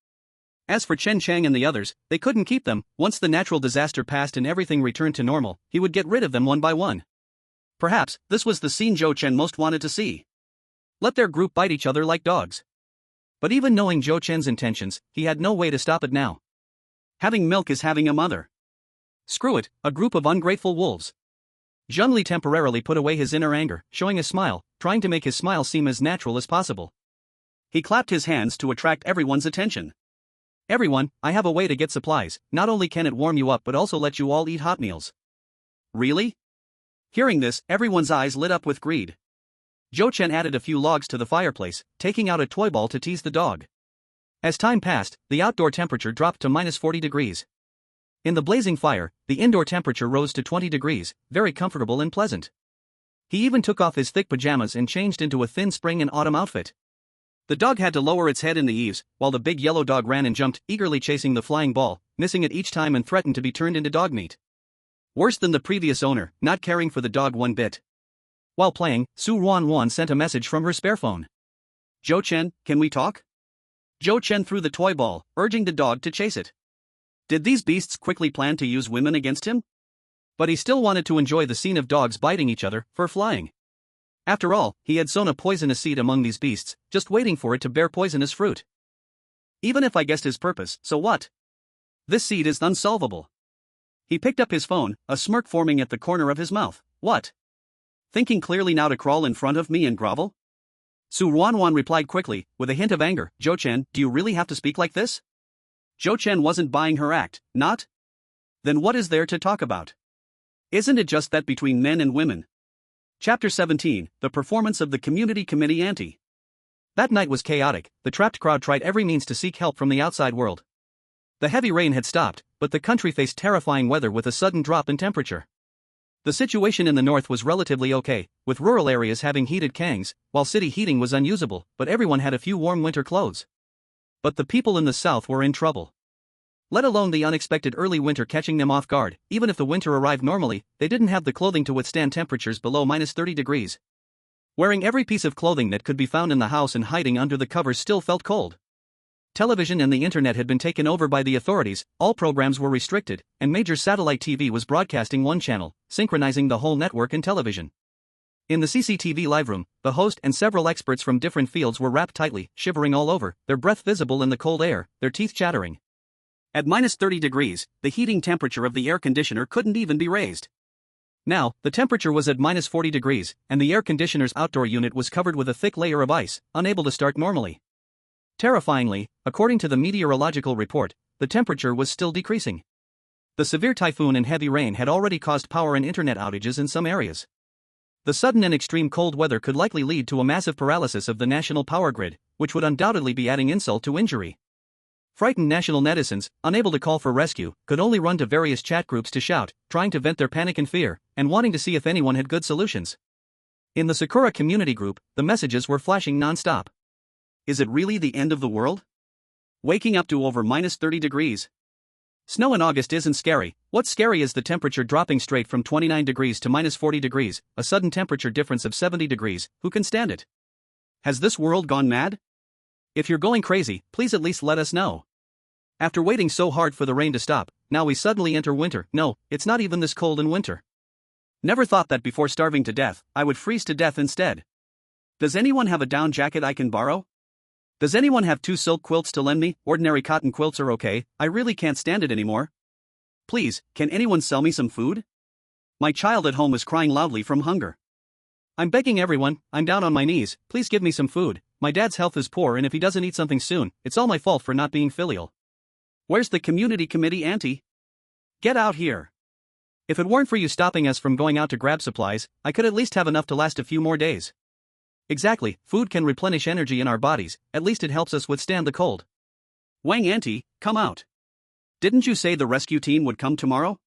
As for Chen Chang and the others, they couldn't keep them. Once the natural disaster passed and everything returned to normal, he would get rid of them one by one. Perhaps, this was the scene Zhou Chen most wanted to see. Let their group bite each other like dogs. But even knowing Zhou Chen's intentions, he had no way to stop it now. Having milk is having a mother. Screw it, a group of ungrateful wolves. Zhang Li temporarily put away his inner anger, showing a smile, trying to make his smile seem as natural as possible. He clapped his hands to attract everyone's attention. Everyone, I have a way to get supplies, not only can it warm you up but also let you all eat hot meals. Really? Hearing this, everyone's eyes lit up with greed. Zhou Chen added a few logs to the fireplace, taking out a toy ball to tease the dog. As time passed, the outdoor temperature dropped to -40 degrees. In the blazing fire, the indoor temperature rose to 20 degrees, very comfortable and pleasant. He even took off his thick pajamas and changed into a thin spring and autumn outfit. The dog had to lower its head in the eaves, while the big yellow dog ran and jumped, eagerly chasing the flying ball, missing it each time and threatened to be turned into dog meat. Worse than the previous owner, not caring for the dog one bit. While playing, Su Ruan sent a message from her spare phone. Zhou Chen, can we talk? Zhou Chen threw the toy ball, urging the dog to chase it. Did these beasts quickly plan to use women against him? But he still wanted to enjoy the scene of dogs biting each other, for flying. After all, he had sown a poisonous seed among these beasts, just waiting for it to bear poisonous fruit. Even if I guessed his purpose, so what? This seed is unsolvable. He picked up his phone, a smirk forming at the corner of his mouth. What? Thinking clearly now to crawl in front of me and grovel? Su Ruan replied quickly, with a hint of anger. Zhou Chen, do you really have to speak like this? Zhou Chen wasn't buying her act, not? Then what is there to talk about? Isn't it just that between men and women? Chapter 17, The Performance of the Community Committee Ante. That night was chaotic. The trapped crowd tried every means to seek help from the outside world. The heavy rain had stopped, but the country faced terrifying weather with a sudden drop in temperature. The situation in the north was relatively okay, with rural areas having heated kangs, while city heating was unusable, but everyone had a few warm winter clothes. But the people in the south were in trouble. Let alone the unexpected early winter catching them off guard. Even if the winter arrived normally, they didn't have the clothing to withstand temperatures below -30 degrees. Wearing every piece of clothing that could be found in the house and hiding under the covers still felt cold. Television and the internet had been taken over by the authorities, all programs were restricted, and major satellite TV was broadcasting one channel, synchronizing the whole network and television. In the CCTV live room, the host and several experts from different fields were wrapped tightly, shivering all over, their breath visible in the cold air, their teeth chattering. At -30 degrees, the heating temperature of the air conditioner couldn't even be raised. Now, the temperature was at -40 degrees, and the air conditioner's outdoor unit was covered with a thick layer of ice, unable to start normally. Terrifyingly, according to the meteorological report, the temperature was still decreasing. The severe typhoon and heavy rain had already caused power and internet outages in some areas. The sudden and extreme cold weather could likely lead to a massive paralysis of the national power grid, which would undoubtedly be adding insult to injury. Frightened national netizens, unable to call for rescue, could only run to various chat groups to shout, trying to vent their panic and fear, and wanting to see if anyone had good solutions. In the Sakura community group, the messages were flashing non-stop. Is it really the end of the world? Waking up to over -30 degrees. Snow in August isn't scary. What's scary is the temperature dropping straight from 29 degrees to minus 40 degrees, a sudden temperature difference of 70 degrees. Who can stand it? Has this world gone mad? If you're going crazy, please at least let us know. After waiting so hard for the rain to stop, now we suddenly enter winter. No, it's not even this cold in winter. Never thought that before starving to death, I would freeze to death instead. Does anyone have a down jacket I can borrow? Does anyone have 2 silk quilts to lend me? Ordinary cotton quilts are okay, I really can't stand it anymore. Please, can anyone sell me some food? My child at home is crying loudly from hunger. I'm begging everyone, I'm down on my knees, please give me some food. My dad's health is poor and if he doesn't eat something soon, it's all my fault for not being filial. Where's the community committee, auntie? Get out here. If it weren't for you stopping us from going out to grab supplies, I could at least have enough to last a few more days. Exactly, food can replenish energy in our bodies, at least it helps us withstand the cold. Wang auntie, come out. Didn't you say the rescue team would come tomorrow?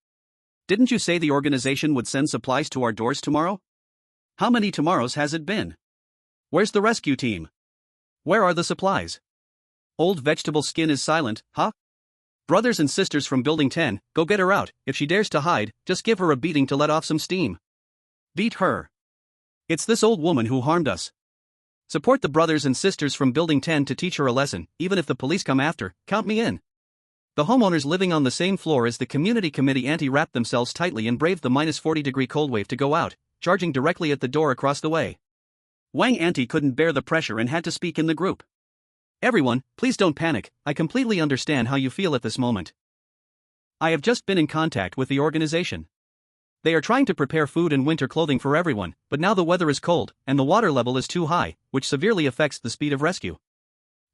Didn't you say the organization would send supplies to our doors tomorrow? How many tomorrows has it been? Where's the rescue team? Where are the supplies? Old vegetable skin is silent, huh? Brothers and sisters from Building 10, go get her out. If she dares to hide, just give her a beating to let off some steam. Beat her. It's this old woman who harmed us. Support the brothers and sisters from Building 10 to teach her a lesson, even if the police come after, count me in. The homeowners living on the same floor as the community committee auntie wrapped themselves tightly and braved the minus 40-degree cold wave to go out, charging directly at the door across the way. Wang auntie couldn't bear the pressure and had to speak in the group. Everyone, please don't panic, I completely understand how you feel at this moment. I have just been in contact with the organization. They are trying to prepare food and winter clothing for everyone, but now the weather is cold, and the water level is too high, which severely affects the speed of rescue.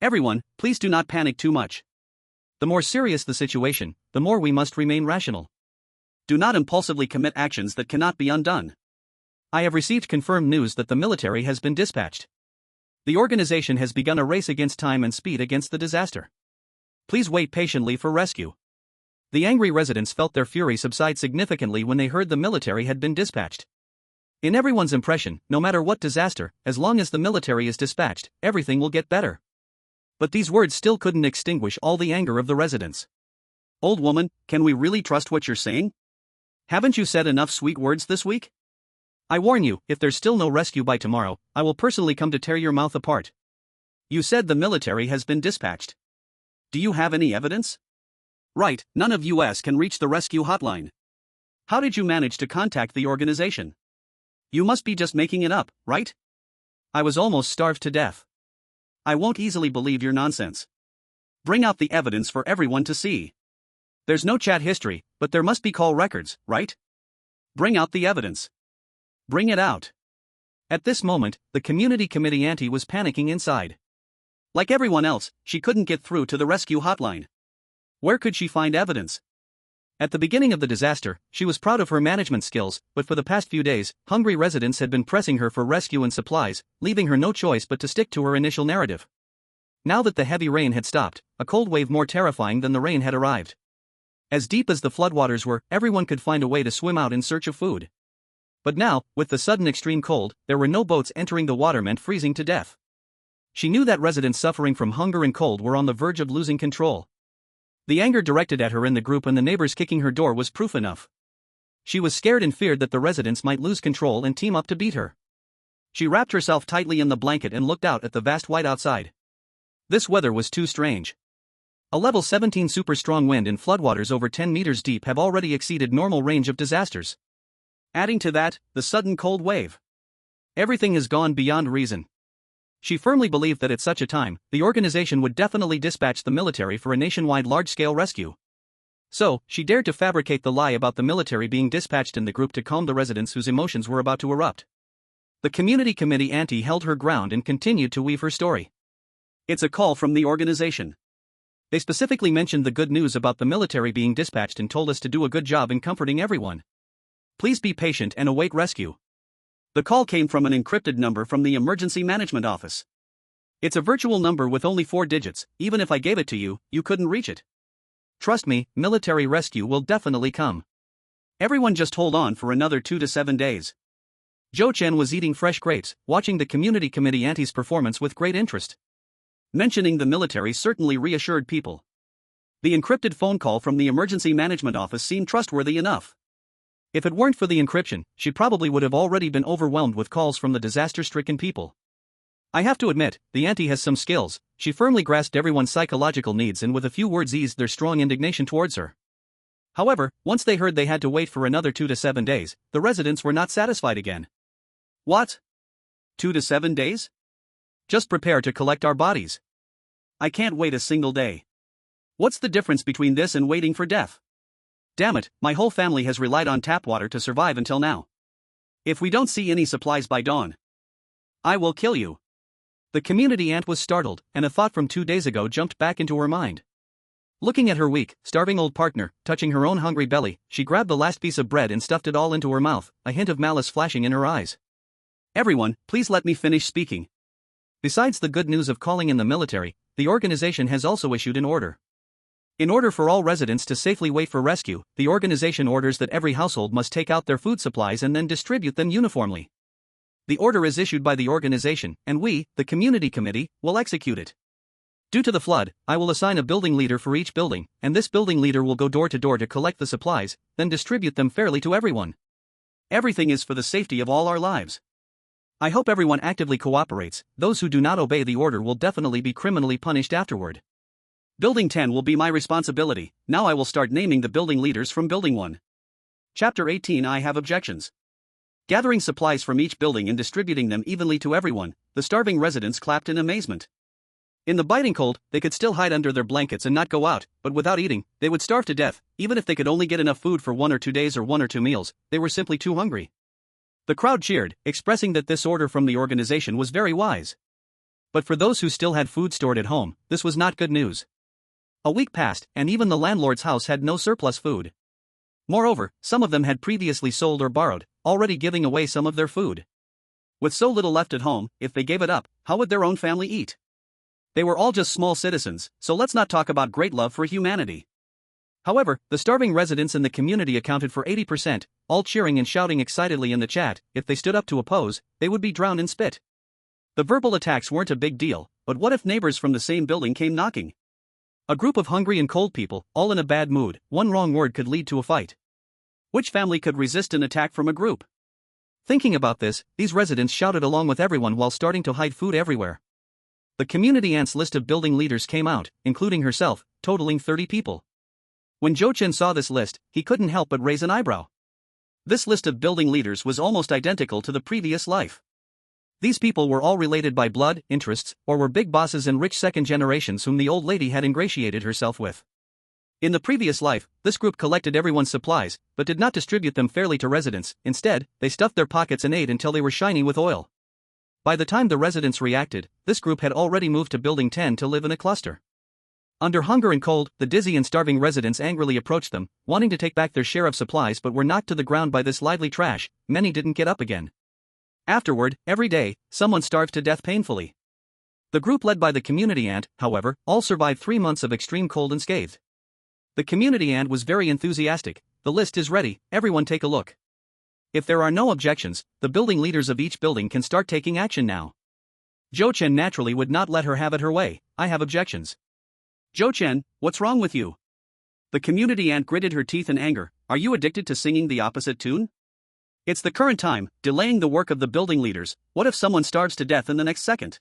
Everyone, please do not panic too much. The more serious the situation, the more we must remain rational. Do not impulsively commit actions that cannot be undone. I have received confirmed news that the military has been dispatched. The organization has begun a race against time and speed against the disaster. Please wait patiently for rescue. The angry residents felt their fury subside significantly when they heard the military had been dispatched. In everyone's impression, no matter what disaster, as long as the military is dispatched, everything will get better. But these words still couldn't extinguish all the anger of the residents. Old woman, can we really trust what you're saying? Haven't you said enough sweet words this week? I warn you, if there's still no rescue by tomorrow, I will personally come to tear your mouth apart. You said the military has been dispatched. Do you have any evidence? Right, none of US can reach the rescue hotline. How did you manage to contact the organization? You must be just making it up, right? I was almost starved to death. I won't easily believe your nonsense. Bring out the evidence for everyone to see. There's no chat history, but there must be call records, right? Bring out the evidence. Bring it out. At this moment, the community committee auntie was panicking inside. Like everyone else, she couldn't get through to the rescue hotline. Where could she find evidence? At the beginning of the disaster, she was proud of her management skills, but for the past few days, hungry residents had been pressing her for rescue and supplies, leaving her no choice but to stick to her initial narrative. Now that the heavy rain had stopped, a cold wave more terrifying than the rain had arrived. As deep as the floodwaters were, everyone could find a way to swim out in search of food. But now, with the sudden extreme cold, there were no boats entering the water meant freezing to death. She knew that residents suffering from hunger and cold were on the verge of losing control. The anger directed at her in the group and the neighbors kicking her door was proof enough. She was scared and feared that the residents might lose control and team up to beat her. She wrapped herself tightly in the blanket and looked out at the vast white outside. This weather was too strange. A level 17 super strong wind and floodwaters over 10 meters deep have already exceeded normal range of disasters. Adding to that, the sudden cold wave. Everything has gone beyond reason. She firmly believed that at such a time, the organization would definitely dispatch the military for a nationwide large-scale rescue. So, she dared to fabricate the lie about the military being dispatched in the group to calm the residents whose emotions were about to erupt. The community committee auntie held her ground and continued to weave her story. It's a call from the organization. They specifically mentioned the good news about the military being dispatched and told us to do a good job in comforting everyone. Please be patient and await rescue. The call came from an encrypted number from the Emergency Management Office. It's a virtual number with only 4 digits, even if I gave it to you, you couldn't reach it. Trust me, military rescue will definitely come. Everyone just hold on for another 2 to 7 days. Zhou Chen was eating fresh grapes, watching the community committee auntie's performance with great interest. Mentioning the military certainly reassured people. The encrypted phone call from the emergency management office seemed trustworthy enough. If it weren't for the encryption, she probably would have already been overwhelmed with calls from the disaster-stricken people. I have to admit, the auntie has some skills. She firmly grasped everyone's psychological needs and with a few words eased their strong indignation towards her. However, once they heard they had to wait for another 2 to 7 days, the residents were not satisfied again. What? 2 to 7 days? Just prepare to collect our bodies. I can't wait a single day. What's the difference between this and waiting for death? Damn it, my whole family has relied on tap water to survive until now. If we don't see any supplies by dawn, I will kill you. The community aunt was startled, and a thought from 2 days ago jumped back into her mind. Looking at her weak, starving old partner, touching her own hungry belly, she grabbed the last piece of bread and stuffed it all into her mouth, a hint of malice flashing in her eyes. Everyone, please let me finish speaking. Besides the good news of calling in the military, the organization has also issued an order. In order for all residents to safely wait for rescue, the organization orders that every household must take out their food supplies and then distribute them uniformly. The order is issued by the organization, and we, the community committee, will execute it. Due to the flood, I will assign a building leader for each building, and this building leader will go door to door to collect the supplies, then distribute them fairly to everyone. Everything is for the safety of all our lives. I hope everyone actively cooperates. Those who do not obey the order will definitely be criminally punished afterward. Building 10 will be my responsibility. Now I will start naming the building leaders from Building 1. Chapter 18. I have objections. Gathering supplies from each building and distributing them evenly to everyone, the starving residents clapped in amazement. In the biting cold, they could still hide under their blankets and not go out, but without eating, they would starve to death. Even if they could only get enough food for 1 or 2 days or 1 or 2 meals, they were simply too hungry. The crowd cheered, expressing that this order from the organization was very wise. But for those who still had food stored at home, this was not good news. A week passed, and even the landlord's house had no surplus food. Moreover, some of them had previously sold or borrowed, already giving away some of their food. With so little left at home, if they gave it up, how would their own family eat? They were all just small citizens, so let's not talk about great love for humanity. However, the starving residents in the community accounted for 80%, all cheering and shouting excitedly in the chat. If they stood up to oppose, they would be drowned in spit. The verbal attacks weren't a big deal, but what if neighbors from the same building came knocking? A group of hungry and cold people, all in a bad mood, one wrong word could lead to a fight. Which family could resist an attack from a group? Thinking about this, these residents shouted along with everyone while starting to hide food everywhere. The community aunt's list of building leaders came out, including herself, totaling 30 people. When Zhou Chen saw this list, he couldn't help but raise an eyebrow. This list of building leaders was almost identical to the previous life. These people were all related by blood, interests, or were big bosses and rich second generations whom the old lady had ingratiated herself with. In the previous life, this group collected everyone's supplies, but did not distribute them fairly to residents. Instead, they stuffed their pockets and ate until they were shiny with oil. By the time the residents reacted, this group had already moved to Building 10 to live in a cluster. Under hunger and cold, the dizzy and starving residents angrily approached them, wanting to take back their share of supplies but were knocked to the ground by this lively trash. Many didn't get up again. Afterward, every day, someone starved to death painfully. The group led by the community aunt, however, all survived 3 months of extreme cold unscathed. The community aunt was very enthusiastic. The list is ready, everyone take a look. If there are no objections, the building leaders of each building can start taking action now. Zhou Chen naturally would not let her have it her way. I have objections. Zhou Chen, what's wrong with you? The community aunt gritted her teeth in anger. Are you addicted to singing the opposite tune? It's the current time, delaying the work of the building leaders. What if someone starves to death in the next second?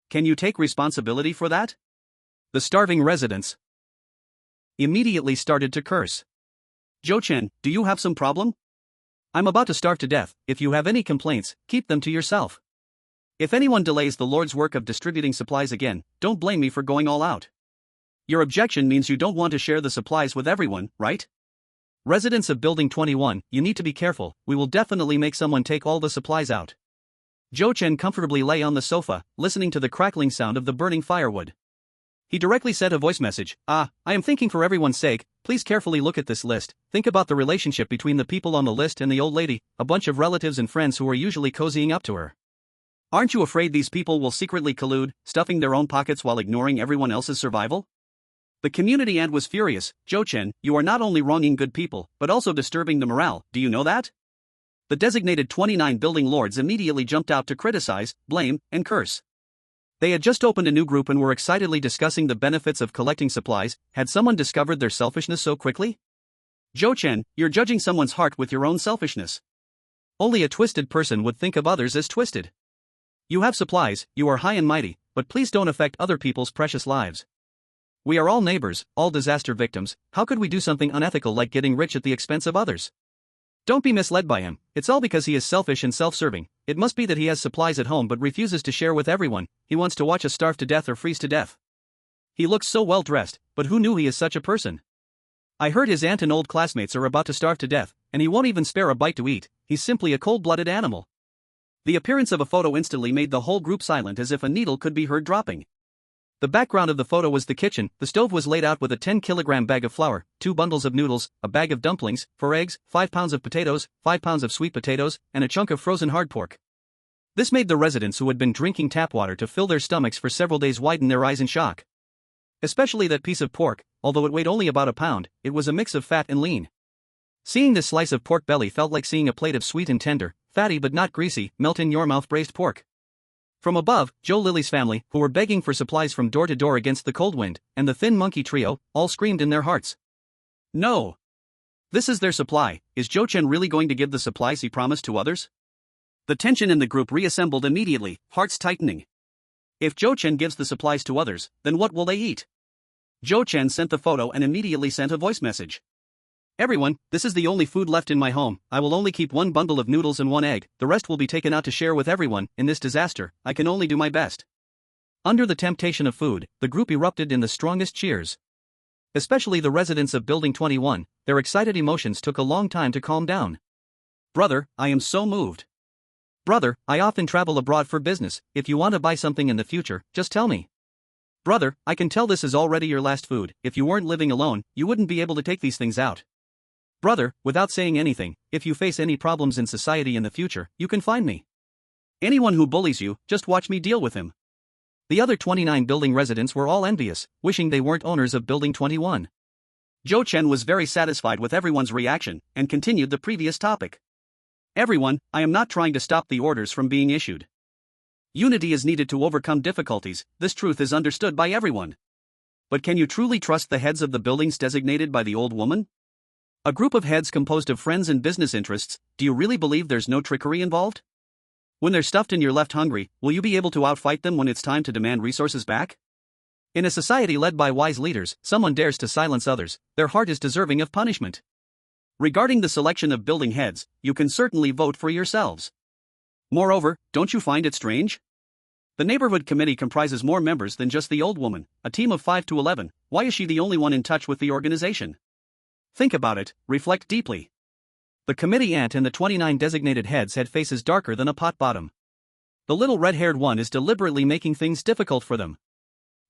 Can you take responsibility for that? The starving residents immediately started to curse. Zhou Chen, do you have some problem? I'm about to starve to death. If you have any complaints, keep them to yourself. If anyone delays the Lord's work of distributing supplies again, don't blame me for going all out. Your objection means you don't want to share the supplies with everyone, right? Residents of Building 21, you need to be careful. We will definitely make someone take all the supplies out. Zhou Chen comfortably lay on the sofa, listening to the crackling sound of the burning firewood. He directly sent a voice message. I am thinking for everyone's sake, please carefully look at this list. Think about the relationship between the people on the list and the old lady, a bunch of relatives and friends who are usually cozying up to her. Aren't you afraid these people will secretly collude, stuffing their own pockets while ignoring everyone else's survival? The community aunt was furious. Zhou Chen, you are not only wronging good people, but also disturbing the morale. Do you know that? The designated 29 building lords immediately jumped out to criticize, blame, and curse. They had just opened a new group and were excitedly discussing the benefits of collecting supplies. Had someone discovered their selfishness so quickly? Jo-chan, you're judging someone's heart with your own selfishness. Only a twisted person would think of others as twisted. You have supplies, you are high and mighty, but please don't affect other people's precious lives. We are all neighbors, all disaster victims. How could we do something unethical like getting rich at the expense of others? Don't be misled by him. It's all because he is selfish and self-serving. It must be that he has supplies at home but refuses to share with everyone. He wants to watch us starve to death or freeze to death. He looks so well dressed, but who knew he is such a person? I heard his aunt and old classmates are about to starve to death, and he won't even spare a bite to eat. He's simply a cold-blooded animal. The appearance of a photo instantly made the whole group silent, as if a needle could be heard dropping. The background of the photo was the kitchen. The stove was laid out with a 10-kilogram bag of flour, 2 bundles of noodles, a bag of dumplings, 4 eggs, 5 pounds of potatoes, 5 pounds of sweet potatoes, and a chunk of frozen hard pork. This made the residents who had been drinking tap water to fill their stomachs for several days widen their eyes in shock. Especially that piece of pork. Although it weighed only about a pound, it was a mix of fat and lean. Seeing this slice of pork belly felt like seeing a plate of sweet and tender, fatty but not greasy, melt-in-your-mouth braised pork. From above, Joe Lily's family, who were begging for supplies from door to door against the cold wind, and the Thin Monkey Trio, all screamed in their hearts. No! This is their supply. Is Jo-chan really going to give the supplies he promised to others? The tension in the group reassembled immediately, hearts tightening. If Jo-chan gives the supplies to others, then what will they eat? Jo-chan sent the photo and immediately sent a voice message. Everyone, this is the only food left in my home. I will only keep 1 bundle of noodles and 1 egg. The rest will be taken out to share with everyone. In this disaster, I can only do my best. Under the temptation of food, the group erupted in the strongest cheers. Especially the residents of Building 21, their excited emotions took a long time to calm down. Brother, I am so moved. Brother, I often travel abroad for business. If you want to buy something in the future, just tell me. Brother, I can tell this is already your last food. If you weren't living alone, you wouldn't be able to take these things out. Brother, without saying anything, if you face any problems in society in the future, you can find me. Anyone who bullies you, just watch me deal with him. The other 29 building residents were all envious, wishing they weren't owners of Building 21. Jo-chan was very satisfied with everyone's reaction, and continued the previous topic. Everyone, I am not trying to stop the orders from being issued. Unity is needed to overcome difficulties. This truth is understood by everyone. But can you truly trust the heads of the buildings designated by the old woman? A group of heads composed of friends and business interests. Do you really believe there's no trickery involved? When they're stuffed and you're left hungry, will you be able to outfight them when it's time to demand resources back? In a society led by wise leaders, someone dares to silence others. Their heart is deserving of punishment. Regarding the selection of building heads, you can certainly vote for yourselves. Moreover, don't you find it strange? The neighborhood committee comprises more members than just the old woman, a team of 5 to 11. Why is she the only one in touch with the organization? Think about it, reflect deeply. The committee aunt and the 29 designated heads had faces darker than a pot bottom. The little red-haired one is deliberately making things difficult for them.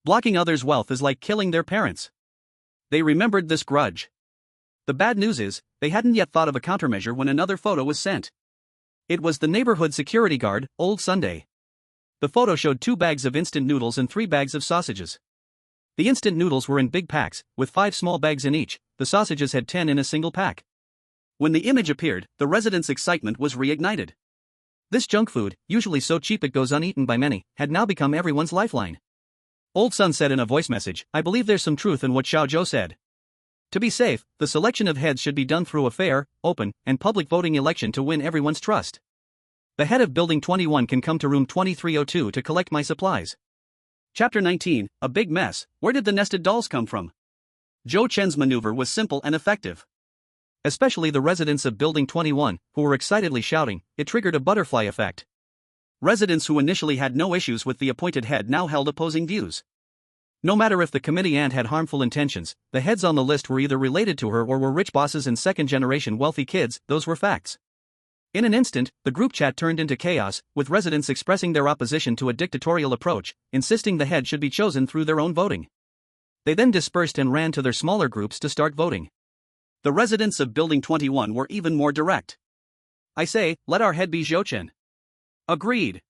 Blocking others' wealth is like killing their parents. They remembered this grudge. The bad news is, they hadn't yet thought of a countermeasure when another photo was sent. It was the neighborhood security guard, Old Sunday. The photo showed 2 bags of instant noodles and 3 bags of sausages. The instant noodles were in big packs, with 5 small bags in each. The sausages had 10 in a single pack. When the image appeared, the residents' excitement was reignited. This junk food, usually so cheap it goes uneaten by many, had now become everyone's lifeline. Old Sun said in a voice message, I believe there's some truth in what Xiao Zhou said. To be safe, the selection of heads should be done through a fair, open, and public voting election to win everyone's trust. The head of Building 21 can come to room 2302 to collect my supplies. Chapter 19, A Big Mess. Where did the nested dolls come from? Jo-chan's maneuver was simple and effective. Especially the residents of Building 21, who were excitedly shouting, it triggered a butterfly effect. Residents who initially had no issues with the appointed head now held opposing views. No matter if the committee aunt had harmful intentions, the heads on the list were either related to her or were rich bosses and second-generation wealthy kids. Those were facts. In an instant, the group chat turned into chaos, with residents expressing their opposition to a dictatorial approach, insisting the head should be chosen through their own voting. They then dispersed and ran to their smaller groups to start voting. The residents of Building 21 were even more direct. I say, let our head be Jo-chan. Agreed.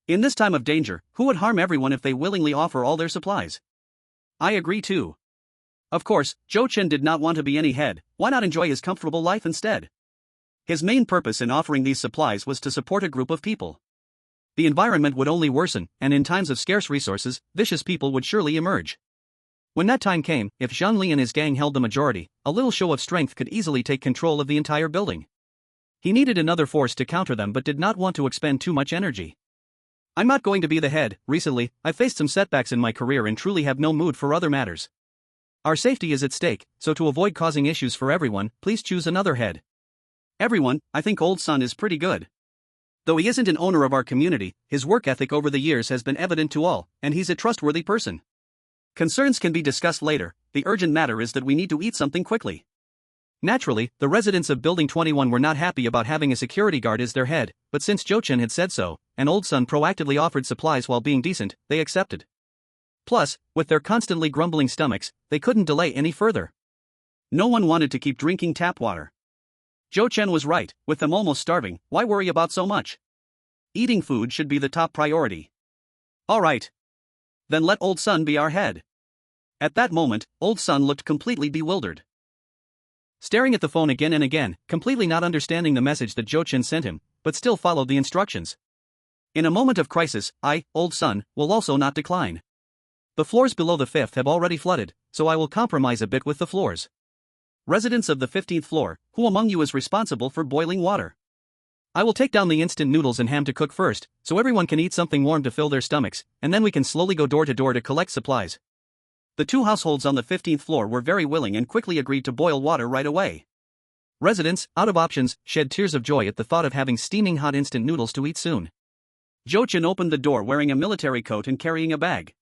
In this time of danger, who would harm everyone if they willingly offer all their supplies? I agree too. Of course, Jo-chan did not want to be any head. Why not enjoy his comfortable life instead? His main purpose in offering these supplies was to support a group of people. The environment would only worsen, and in times of scarce resources, vicious people would surely emerge. When that time came, if Zhang Li and his gang held the majority, a little show of strength could easily take control of the entire building. He needed another force to counter them but did not want to expend too much energy. I'm not going to be the head. Recently, I've faced some setbacks in my career and truly have no mood for other matters. Our safety is at stake, so to avoid causing issues for everyone, please choose another head. Everyone, I think Old Sun is pretty good. Though he isn't an owner of our community, his work ethic over the years has been evident to all, and he's a trustworthy person. Concerns can be discussed later. The urgent matter is that we need to eat something quickly. Naturally, the residents of Building 21 were not happy about having a security guard as their head, but since Zhou Chen had said so, and Old Sun proactively offered supplies while being decent, they accepted. Plus, with their constantly grumbling stomachs, they couldn't delay any further. No one wanted to keep drinking tap water. Zhou Chen was right, with them almost starving, why worry about so much? Eating food should be the top priority. Alright. Then let Old Sun be our head. At that moment, Old Sun looked completely bewildered. Staring at the phone again and again, completely not understanding the message that Zhou Chen sent him, but still followed the instructions. In a moment of crisis, I, Old Sun, will also not decline. The floors below the 5th have already flooded, so I will compromise a bit with the floors. Residents of the 15th floor, who among you is responsible for boiling water? I will take down the instant noodles and ham to cook first, so everyone can eat something warm to fill their stomachs, and then we can slowly go door to door to collect supplies. The two households on the 15th floor were very willing and quickly agreed to boil water right away. Residents, out of options, shed tears of joy at the thought of having steaming hot instant noodles to eat soon. Zhou Chen opened the door wearing a military coat and carrying a bag.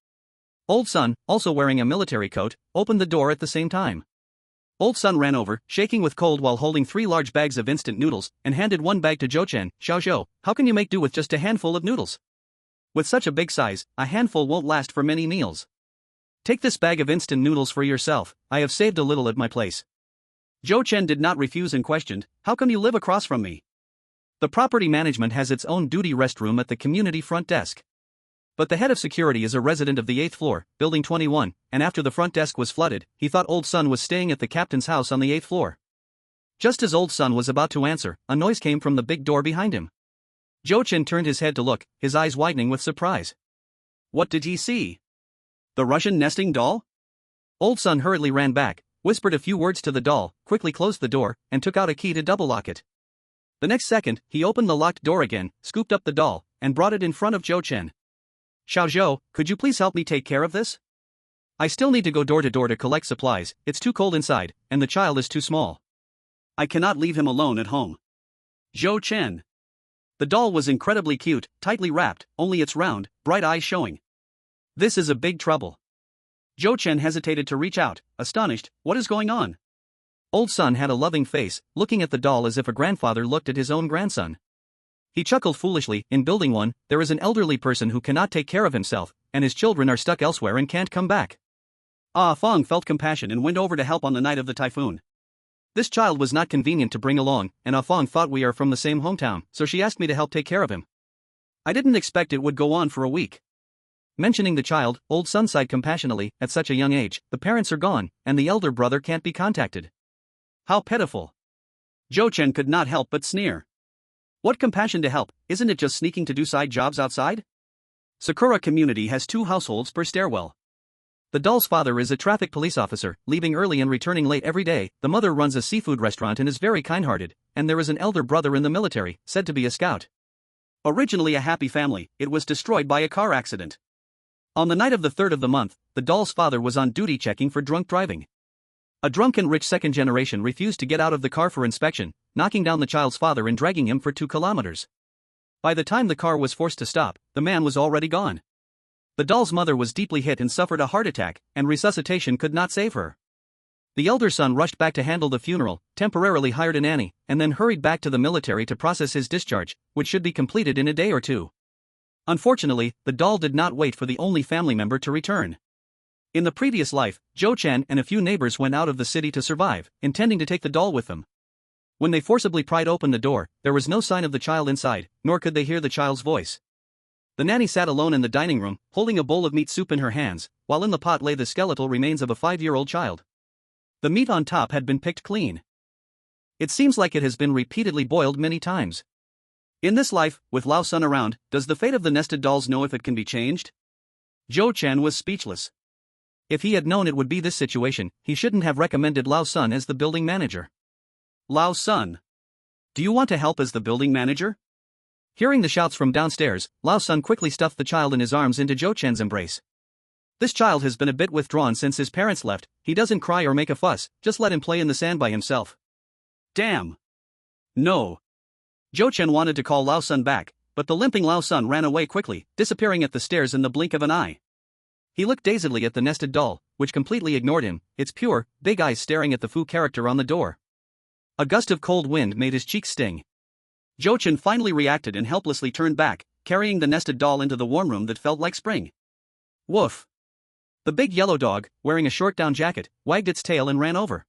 Old Sun, also wearing a military coat, opened the door at the same time. Old Sun ran over, shaking with cold while holding 3 large bags of instant noodles, and handed one bag to Zhou Chen. Xiao, how can you make do with just a handful of noodles? With such a big size, a handful won't last for many meals. Take this bag of instant noodles for yourself, I have saved a little at my place. Zhou Chen did not refuse and questioned, how come you live across from me? The property management has its own duty restroom at the community front desk. But the head of security is a resident of the 8th floor, Building 21, and after the front desk was flooded, he thought Old Sun was staying at the captain's house on the 8th floor. Just as Old Sun was about to answer, a noise came from the big door behind him. Zhou Chen turned his head to look, his eyes widening with surprise. What did he see? The Russian nesting doll? Old Sun hurriedly ran back, whispered a few words to the doll, quickly closed the door, and took out a key to double-lock it. The next second, he opened the locked door again, scooped up the doll, and brought it in front of Zhou Chen. Xiao, could you please help me take care of this? I still need to go door to door to collect supplies, it's too cold inside, and the child is too small. I cannot leave him alone at home. Zhou Chen. The doll was incredibly cute, tightly wrapped, only its round, bright eyes showing. This is a big trouble. Zhou Chen hesitated to reach out, astonished, what is going on? Old Sun had a loving face, looking at the doll as if a grandfather looked at his own grandson. He chuckled foolishly, in Building 1, there is an elderly person who cannot take care of himself, and his children are stuck elsewhere and can't come back. Ah Fong felt compassion and went over to help on the night of the typhoon. This child was not convenient to bring along, and Ah Fong thought we are from the same hometown, so she asked me to help take care of him. I didn't expect it would go on for a week. Mentioning the child, Old Sun sighed compassionately, at such a young age, the parents are gone, and the elder brother can't be contacted. How pitiful. Zhou Chen could not help but sneer. What compassion to help, isn't it just sneaking to do side jobs outside? Sakura community has 2 households per stairwell. The doll's father is a traffic police officer, leaving early and returning late every day, the mother runs a seafood restaurant and is very kind-hearted, and there is an elder brother in the military, said to be a scout. Originally a happy family, it was destroyed by a car accident. On the night of the 3rd of the month, the doll's father was on duty checking for drunk driving. A drunken rich second generation refused to get out of the car for inspection, knocking down the child's father and dragging him for 2 kilometers. By the time the car was forced to stop, the man was already gone. The doll's mother was deeply hit and suffered a heart attack, and resuscitation could not save her. The elder son rushed back to handle the funeral, temporarily hired a nanny, and then hurried back to the military to process his discharge, which should be completed in a day or 2. Unfortunately, the doll did not wait for the only family member to return. In the previous life, Zhou Chen and a few neighbors went out of the city to survive, intending to take the doll with them. When they forcibly pried open the door, there was no sign of the child inside, nor could they hear the child's voice. The nanny sat alone in the dining room, holding a bowl of meat soup in her hands, while in the pot lay the skeletal remains of a 5-year-old child. The meat on top had been picked clean. It seems like it has been repeatedly boiled many times. In this life, with Lao Sun around, does the fate of the nested dolls know if it can be changed? Zhou Chen was speechless. If he had known it would be this situation, he shouldn't have recommended Lao Sun as the building manager. Lao Sun. Do you want to help as the building manager? Hearing the shouts from downstairs, Lao Sun quickly stuffed the child in his arms into Zhou Chen's embrace. This child has been a bit withdrawn since his parents left. He doesn't cry or make a fuss, just let him play in the sand by himself. Damn. No. Zhou Chen wanted to call Lao Sun back, but the limping Lao Sun ran away quickly, disappearing at the stairs in the blink of an eye. He looked dazedly at the nested doll, which completely ignored him, its pure, big eyes staring at the Fu character on the door. A gust of cold wind made his cheeks sting. Zhou Chen finally reacted and helplessly turned back, carrying the nested doll into the warm room that felt like spring. Woof. The big yellow dog, wearing a short down jacket, wagged its tail and ran over.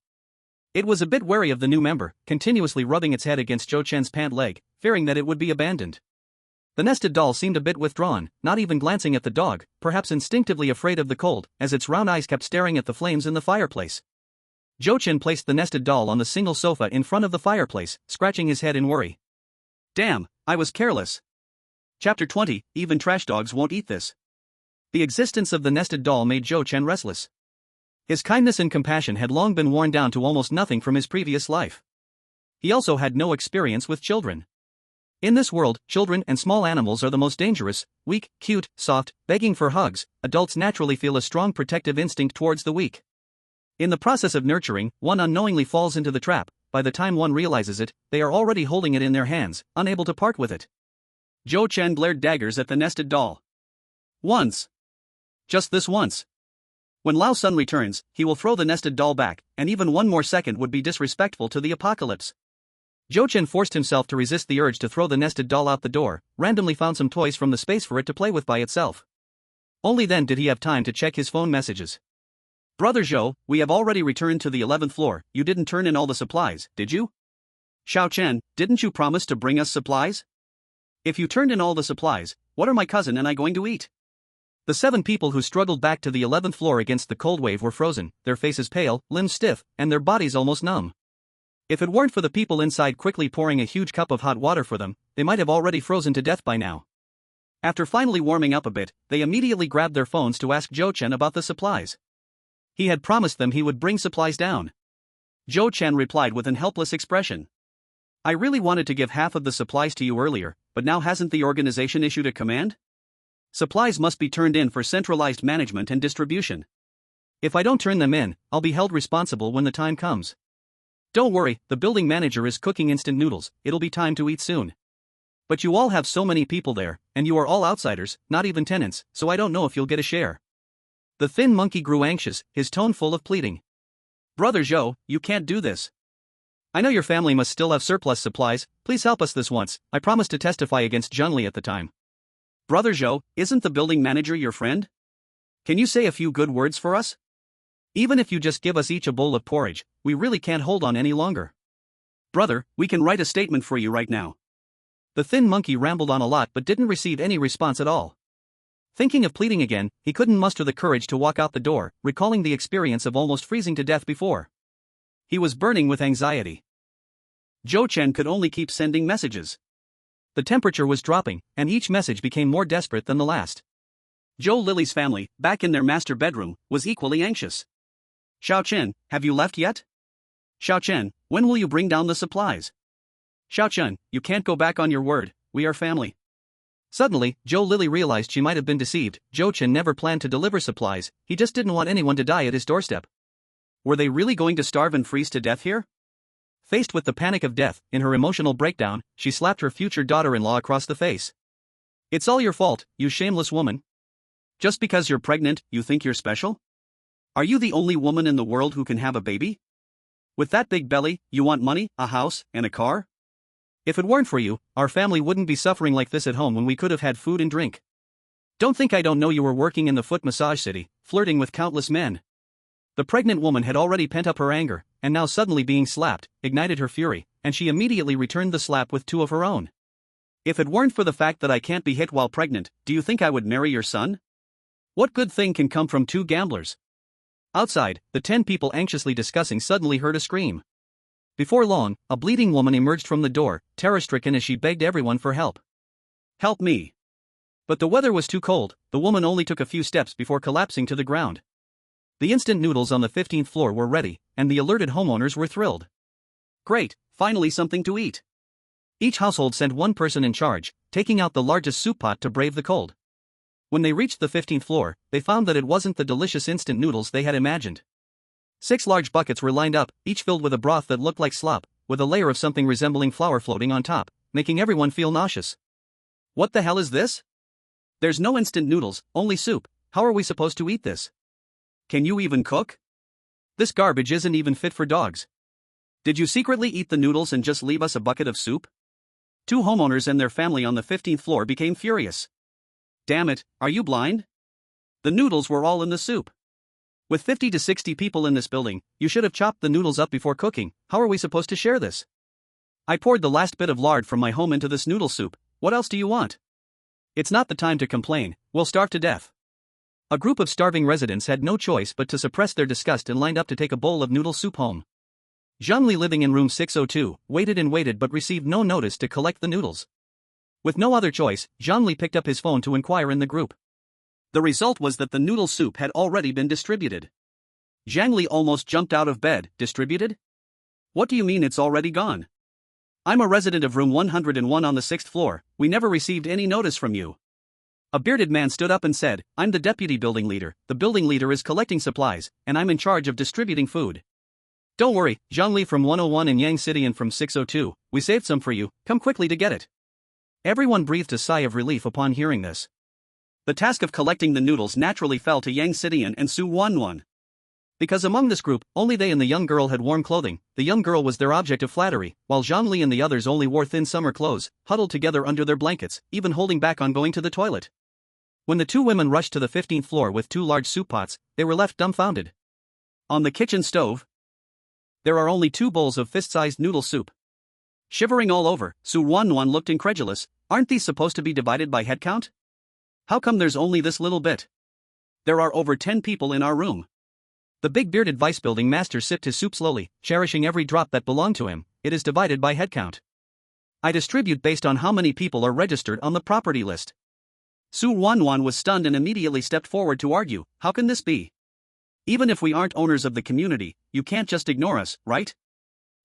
It was a bit wary of the new member, continuously rubbing its head against Zhou Chen's pant leg, fearing that it would be abandoned. The nested doll seemed a bit withdrawn, not even glancing at the dog, perhaps instinctively afraid of the cold, as its round eyes kept staring at the flames in the fireplace. Zhou Chen placed the nested doll on the single sofa in front of the fireplace, scratching his head in worry. Damn, I was careless. Chapter 20, even trash dogs won't eat this. The existence of the nested doll made Zhou Chen restless. His kindness and compassion had long been worn down to almost nothing from his previous life. He also had no experience with children. In this world, children and small animals are the most dangerous, weak, cute, soft, begging for hugs. Adults naturally feel a strong protective instinct towards the weak. In the process of nurturing, one unknowingly falls into the trap. By the time one realizes it, they are already holding it in their hands, unable to part with it. Zhou Chen glared daggers at the nested doll. Once. Just this once. When Lao Sun returns, he will throw the nested doll back, and even one more second would be disrespectful to the apocalypse. Zhou Chen forced himself to resist the urge to throw the nested doll out the door, randomly found some toys from the space for it to play with by itself. Only then did he have time to check his phone messages. Brother Zhou, we have already returned to the 11th floor. You didn't turn in all the supplies, did you? Xiao Chen, didn't you promise to bring us supplies? If you turned in all the supplies, what are my cousin and I going to eat? The 7 people who struggled back to the 11th floor against the cold wave were frozen, their faces pale, limbs stiff, and their bodies almost numb. If it weren't for the people inside quickly pouring a huge cup of hot water for them, they might have already frozen to death by now. After finally warming up a bit, they immediately grabbed their phones to ask Zhou Chen about the supplies. He had promised them he would bring supplies down. Zhou Chen replied with an helpless expression. I really wanted to give half of the supplies to you earlier, but now hasn't the organization issued a command? Supplies must be turned in for centralized management and distribution. If I don't turn them in, I'll be held responsible when the time comes. Don't worry, the building manager is cooking instant noodles, it'll be time to eat soon. But you all have so many people there, and you are all outsiders, not even tenants, so I don't know if you'll get a share. The thin monkey grew anxious, his tone full of pleading. Brother Zhou, you can't do this. I know your family must still have surplus supplies, please help us this once. I promised to testify against Zhengli at the time. Brother Zhou, isn't the building manager your friend? Can you say a few good words for us? Even if you just give us each a bowl of porridge, we really can't hold on any longer. Brother, we can write a statement for you right now. The thin monkey rambled on a lot but didn't receive any response at all. Thinking of pleading again, he couldn't muster the courage to walk out the door, recalling the experience of almost freezing to death before. He was burning with anxiety. Zhou Chen could only keep sending messages. The temperature was dropping, and each message became more desperate than the last. Zhou Lily's family, back in their master bedroom, was equally anxious. Xiao Chen, have you left yet? Xiao Chen, when will you bring down the supplies? Xiao Chen, you can't go back on your word, we are family. Suddenly, Zhou Lily realized she might have been deceived. Zhou Chen never planned to deliver supplies, he just didn't want anyone to die at his doorstep. Were they really going to starve and freeze to death here? Faced with the panic of death, in her emotional breakdown, she slapped her future daughter-in-law across the face. It's all your fault, you shameless woman. Just because you're pregnant, you think you're special? Are you the only woman in the world who can have a baby? With that big belly, you want money, a house, and a car? If it weren't for you, our family wouldn't be suffering like this at home when we could have had food and drink. Don't think I don't know you were working in the foot massage city, flirting with countless men. The pregnant woman had already pent up her anger, and now suddenly being slapped, ignited her fury, and she immediately returned the slap with 2 of her own. If it weren't for the fact that I can't be hit while pregnant, do you think I would marry your son? What good thing can come from 2 gamblers? Outside, the 10 people anxiously discussing suddenly heard a scream. Before long, a bleeding woman emerged from the door, terror-stricken as she begged everyone for help. Help me. But the weather was too cold, the woman only took a few steps before collapsing to the ground. The instant noodles on the 15th floor were ready, and the alerted homeowners were thrilled. Great, finally something to eat. Each household sent one person in charge, taking out the largest soup pot to brave the cold. When they reached the 15th floor, they found that it wasn't the delicious instant noodles they had imagined. 6 large buckets were lined up, each filled with a broth that looked like slop, with a layer of something resembling flour floating on top, making everyone feel nauseous. What the hell is this? There's no instant noodles, only soup. How are we supposed to eat this? Can you even cook? This garbage isn't even fit for dogs. Did you secretly eat the noodles and just leave us a bucket of soup? 2 homeowners and their family on the 15th floor became furious. Damn it, are you blind? The noodles were all in the soup. With 50 to 60 people in this building, you should have chopped the noodles up before cooking. How are we supposed to share this? I poured the last bit of lard from my home into this noodle soup. What else do you want? It's not the time to complain, we'll starve to death. A group of starving residents had no choice but to suppress their disgust and lined up to take a bowl of noodle soup home. Zhangli, living in room 602, waited and waited but received no notice to collect the noodles. With no other choice, Zhangli picked up his phone to inquire in the group. The result was that the noodle soup had already been distributed. Zhangli almost jumped out of bed. Distributed? What do you mean it's already gone? I'm a resident of room 101 on the 6th floor, we never received any notice from you. A bearded man stood up and said, I'm the deputy building leader, the building leader is collecting supplies, and I'm in charge of distributing food. Don't worry, Zhangli from 101 in Yang City and from 602, we saved some for you, come quickly to get it. Everyone breathed a sigh of relief upon hearing this. The task of collecting the noodles naturally fell to Yang Cityan and Su Wanwan. Because among this group, only they and the young girl had warm clothing, the young girl was their object of flattery, while Zhangli and the others only wore thin summer clothes, huddled together under their blankets, even holding back on going to the toilet. When the 2 women rushed to the 15th floor with 2 large soup pots, they were left dumbfounded. On the kitchen stove, there are only 2 bowls of fist-sized noodle soup. Shivering all over, Su Wanwan looked incredulous. Aren't these supposed to be divided by head count? How come there's only this little bit? There are over 10 people in our room. The big bearded vice building master sipped his soup slowly, cherishing every drop that belonged to him. It is divided by head count. I distribute based on how many people are registered on the property list. Su Wanwan was stunned and immediately stepped forward to argue, how can this be? Even if we aren't owners of the community, you can't just ignore us, right?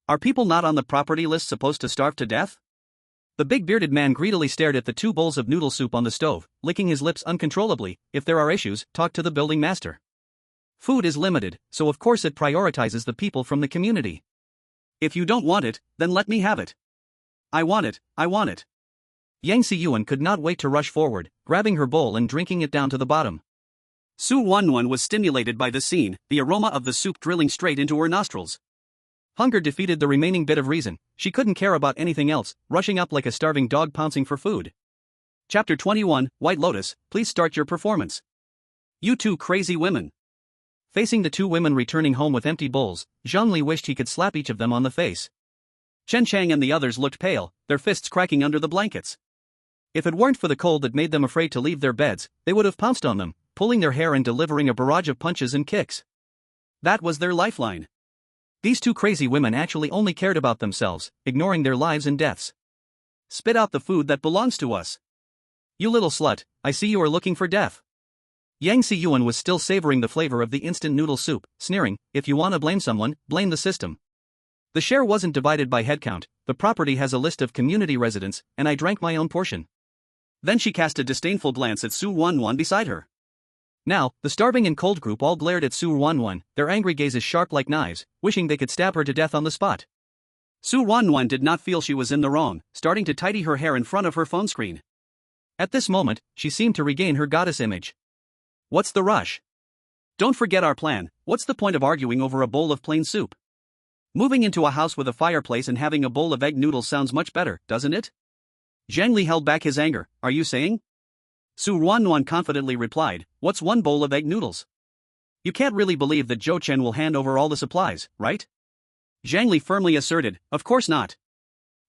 Are people not on the property list supposed to starve to death? The big bearded man greedily stared at the 2 bowls of noodle soup on the stove, licking his lips uncontrollably. If there are issues, talk to the building master. Food is limited, so of course it prioritizes the people from the community. If you don't want it, then let me have it. I want it, I want it. Yang Siyuan could not wait to rush forward, grabbing her bowl and drinking it down to the bottom. Su Wanwan was stimulated by the scene, the aroma of the soup drilling straight into her nostrils. Hunger defeated the remaining bit of reason, she couldn't care about anything else, rushing up like a starving dog pouncing for food. Chapter 21, White Lotus, please start your performance. You 2 crazy women. Facing the 2 women returning home with empty bowls, Zhangli wished he could slap each of them on the face. Chen Chang and the others looked pale, their fists cracking under the blankets. If it weren't for the cold that made them afraid to leave their beds, they would have pounced on them, pulling their hair and delivering a barrage of punches and kicks. That was their lifeline. These 2 crazy women actually only cared about themselves, ignoring their lives and deaths. Spit out the food that belongs to us. You little slut, I see you are looking for death. Yang Siyuan was still savoring the flavor of the instant noodle soup, sneering, if you wanna blame someone, blame the system. The share wasn't divided by headcount, the property has a list of community residents, and I drank my own portion. Then she cast a disdainful glance at Su Wanwan beside her. Now, the starving and cold group all glared at Su Wanwan, their angry gazes sharp like knives, wishing they could stab her to death on the spot. Su Wanwan did not feel she was in the wrong, starting to tidy her hair in front of her phone screen. At this moment, she seemed to regain her goddess image. What's the rush? Don't forget our plan, what's the point of arguing over a bowl of plain soup? Moving into a house with a fireplace and having a bowl of egg noodles sounds much better, doesn't it? Zhangli held back his anger, are you saying? Su Wanwan confidently replied, what's 1 bowl of egg noodles? You can't really believe that Zhou Chen will hand over all the supplies, right? Zhangli firmly asserted, of course not.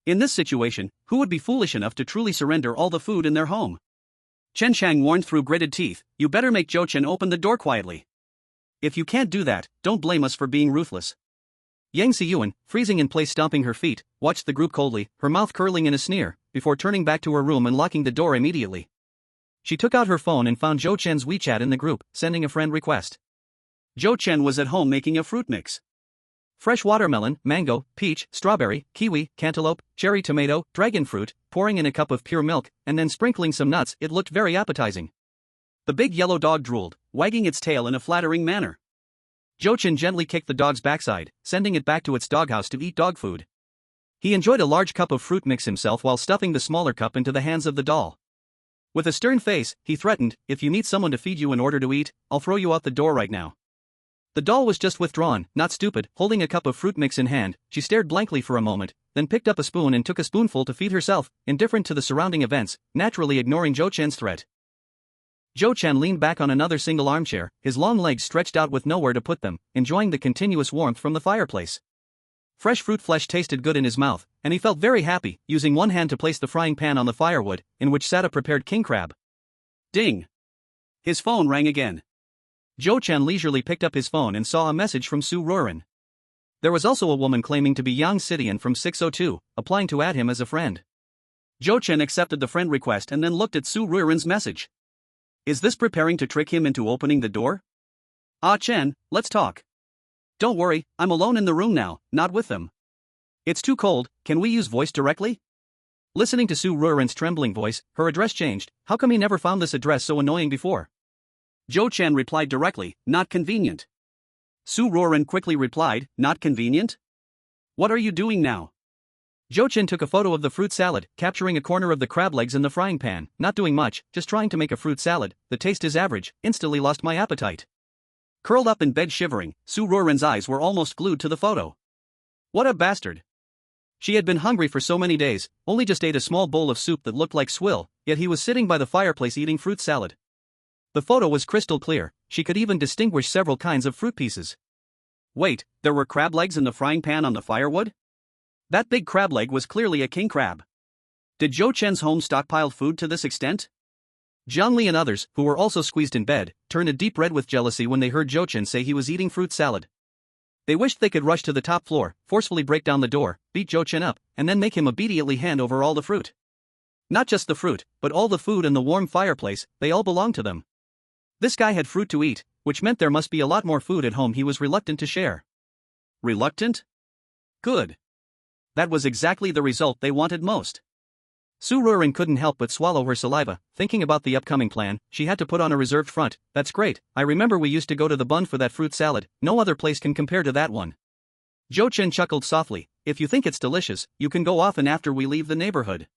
In this situation, who would be foolish enough to truly surrender all the food in their home? Chen Chang warned through gritted teeth, you better make Zhou Chen open the door quietly. If you can't do that, don't blame us for being ruthless. Yang Siyuan, freezing in place stomping her feet, watched the group coldly, her mouth curling in a sneer, before turning back to her room and locking the door immediately. She took out her phone and found Zhou Chen's WeChat in the group, sending a friend request. Zhou Chen was at home making a fruit mix. Fresh watermelon, mango, peach, strawberry, kiwi, cantaloupe, cherry tomato, dragon fruit, pouring in a cup of pure milk, and then sprinkling some nuts. It looked very appetizing. The big yellow dog drooled, wagging its tail in a flattering manner. Zhou Chen gently kicked the dog's backside, sending it back to its doghouse to eat dog food. He enjoyed a large cup of fruit mix himself while stuffing the smaller cup into the hands of the doll. With a stern face, he threatened, "If you need someone to feed you in order to eat, I'll throw you out the door right now." The doll was just withdrawn, not stupid, holding a cup of fruit mix in hand. She stared blankly for a moment, then picked up a spoon and took a spoonful to feed herself, indifferent to the surrounding events, naturally ignoring Zhou Chen's threat. Zhou Chen leaned back on another single armchair, his long legs stretched out with nowhere to put them, enjoying the continuous warmth from the fireplace. Fresh fruit flesh tasted good in his mouth, and he felt very happy, using one hand to place the frying pan on the firewood, in which sat a prepared king crab. Ding! His phone rang again. Zhou Chen leisurely picked up his phone and saw a message from Su Ruren. There was also a woman claiming to be Yang Sidian from 602, applying to add him as a friend. Zhou Chen accepted the friend request and then looked at Su Ruren's message. Is this preparing to trick him into opening the door? Ah Chen, let's talk. Don't worry, I'm alone in the room now, not with them. It's too cold, can we use voice directly? Listening to Su Ruren's trembling voice, her address changed. How come he never found this address so annoying before? Zhou Chen replied directly, not convenient. Su Ruren quickly replied, not convenient? What are you doing now? Zhou Chen took a photo of the fruit salad, capturing a corner of the crab legs in the frying pan. Not doing much, just trying to make a fruit salad. The taste is average. Instantly lost my appetite. Curled up in bed shivering, Su Ruren's eyes were almost glued to the photo. What a bastard. She had been hungry for so many days, only just ate a small bowl of soup that looked like swill, yet he was sitting by the fireplace eating fruit salad. The photo was crystal clear, she could even distinguish several kinds of fruit pieces. Wait, there were crab legs in the frying pan on the firewood? That big crab leg was clearly a king crab. Did Zhou Chen's home stockpile food to this extent? Zhang Li and others, who were also squeezed in bed, turned a deep red with jealousy when they heard Zhou Chen say he was eating fruit salad. They wished they could rush to the top floor, forcefully break down the door, beat Zhou Chen up, and then make him obediently hand over all the fruit. Not just the fruit, but all the food in the warm fireplace, they all belonged to them. This guy had fruit to eat, which meant there must be a lot more food at home he was reluctant to share. Reluctant? Good. That was exactly the result they wanted most. Su Ruren couldn't help but swallow her saliva, thinking about the upcoming plan. She had to put on a reserved front. That's great, I remember we used to go to the Bund for that fruit salad, no other place can compare to that one. Zhou Chen chuckled softly, if you think it's delicious, you can go often after we leave the neighborhood.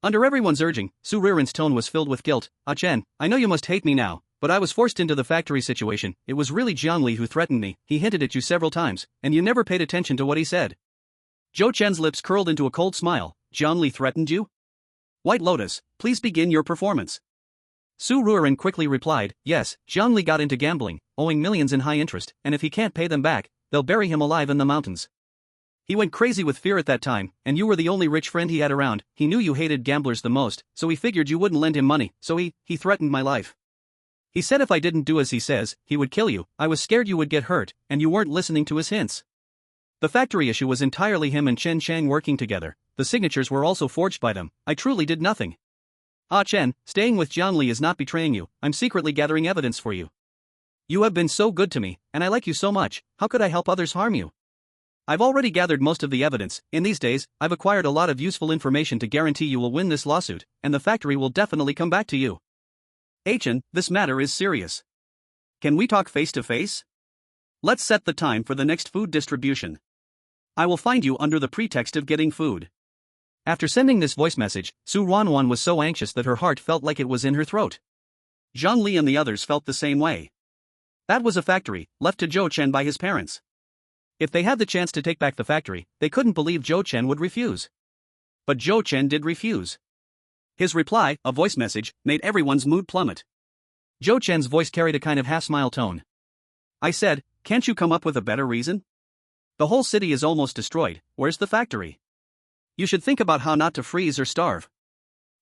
Under everyone's urging, Su Ruren's tone was filled with guilt. Ah Chen, I know you must hate me now, but I was forced into the factory situation. It was really Zhang Li who threatened me. He hinted at you several times, and you never paid attention to what he said. Zhou Chen's lips curled into a cold smile. Zhang Li threatened you? White Lotus, please begin your performance. Su Ruren quickly replied, yes, Zhang Li got into gambling, owing millions in high interest, and if he can't pay them back, they'll bury him alive in the mountains. He went crazy with fear at that time, and you were the only rich friend he had around. He knew you hated gamblers the most, so he figured you wouldn't lend him money, so he threatened my life. He said if I didn't do as he says, he would kill you. I was scared you would get hurt, and you weren't listening to his hints. The factory issue was entirely him and Chen Chang working together. The signatures were also forged by them. I truly did nothing. Ah Chen, staying with Zhang Li is not betraying you. I'm secretly gathering evidence for you. You have been so good to me, and I like you so much. How could I help others harm you? I've already gathered most of the evidence. In these days, I've acquired a lot of useful information to guarantee you will win this lawsuit, and the factory will definitely come back to you. Chen, this matter is serious. Can we talk face to face? Let's set the time for the next food distribution. I will find you under the pretext of getting food. After sending this voice message, Su Ruan was so anxious that her heart felt like it was in her throat. Zhang Li and the others felt the same way. That was a factory, left to Zhou Chen by his parents. If they had the chance to take back the factory, they couldn't believe Zhou Chen would refuse. But Zhou Chen did refuse. His reply, a voice message, made everyone's mood plummet. Zhou Chen's voice carried a kind of half-smile tone. I said, can't you come up with a better reason? The whole city is almost destroyed, where's the factory? You should think about how not to freeze or starve.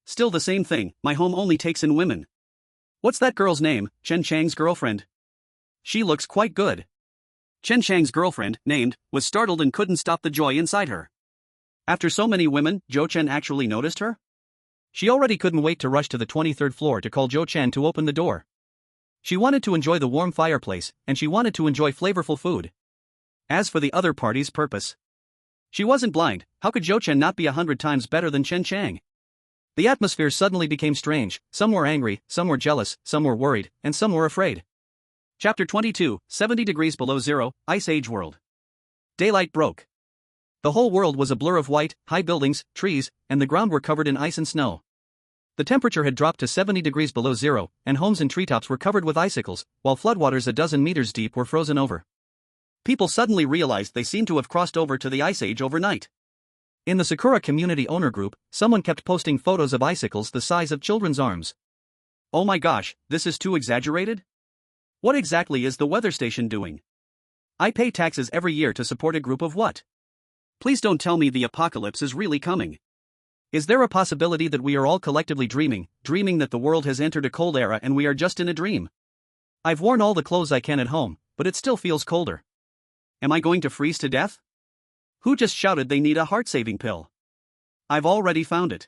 Still the same thing, my home only takes in women. What's that girl's name, Chen Chang's girlfriend? She looks quite good. Chen Chang's girlfriend, named, was startled and couldn't stop the joy inside her. After so many women, Zhou Chen actually noticed her? She already couldn't wait to rush to the 23rd floor to call Zhou Chen to open the door. She wanted to enjoy the warm fireplace, and she wanted to enjoy flavorful food. As for the other party's purpose, she wasn't blind. How could Zhou Chen not be 100 times better than Chen Chang? The atmosphere suddenly became strange. Some were angry, some were jealous, some were worried, and some were afraid. Chapter 22, 70 degrees below zero, Ice Age World. Daylight broke. The whole world was a blur of white, high buildings, trees, and the ground were covered in ice and snow. The temperature had dropped to 70 degrees below zero, and homes and treetops were covered with icicles, while floodwaters a dozen meters deep were frozen over. People suddenly realized they seemed to have crossed over to the Ice Age overnight. In the Sakura Community Owner Group, someone kept posting photos of icicles the size of children's arms. Oh my gosh, this is too exaggerated? What exactly is the weather station doing? I pay taxes every year to support a group of what? Please don't tell me the apocalypse is really coming. Is there a possibility that we are all collectively dreaming that the world has entered a cold era and we are just in a dream? I've worn all the clothes I can at home, but it still feels colder. Am I going to freeze to death? Who just shouted they need a heart-saving pill? I've already found it.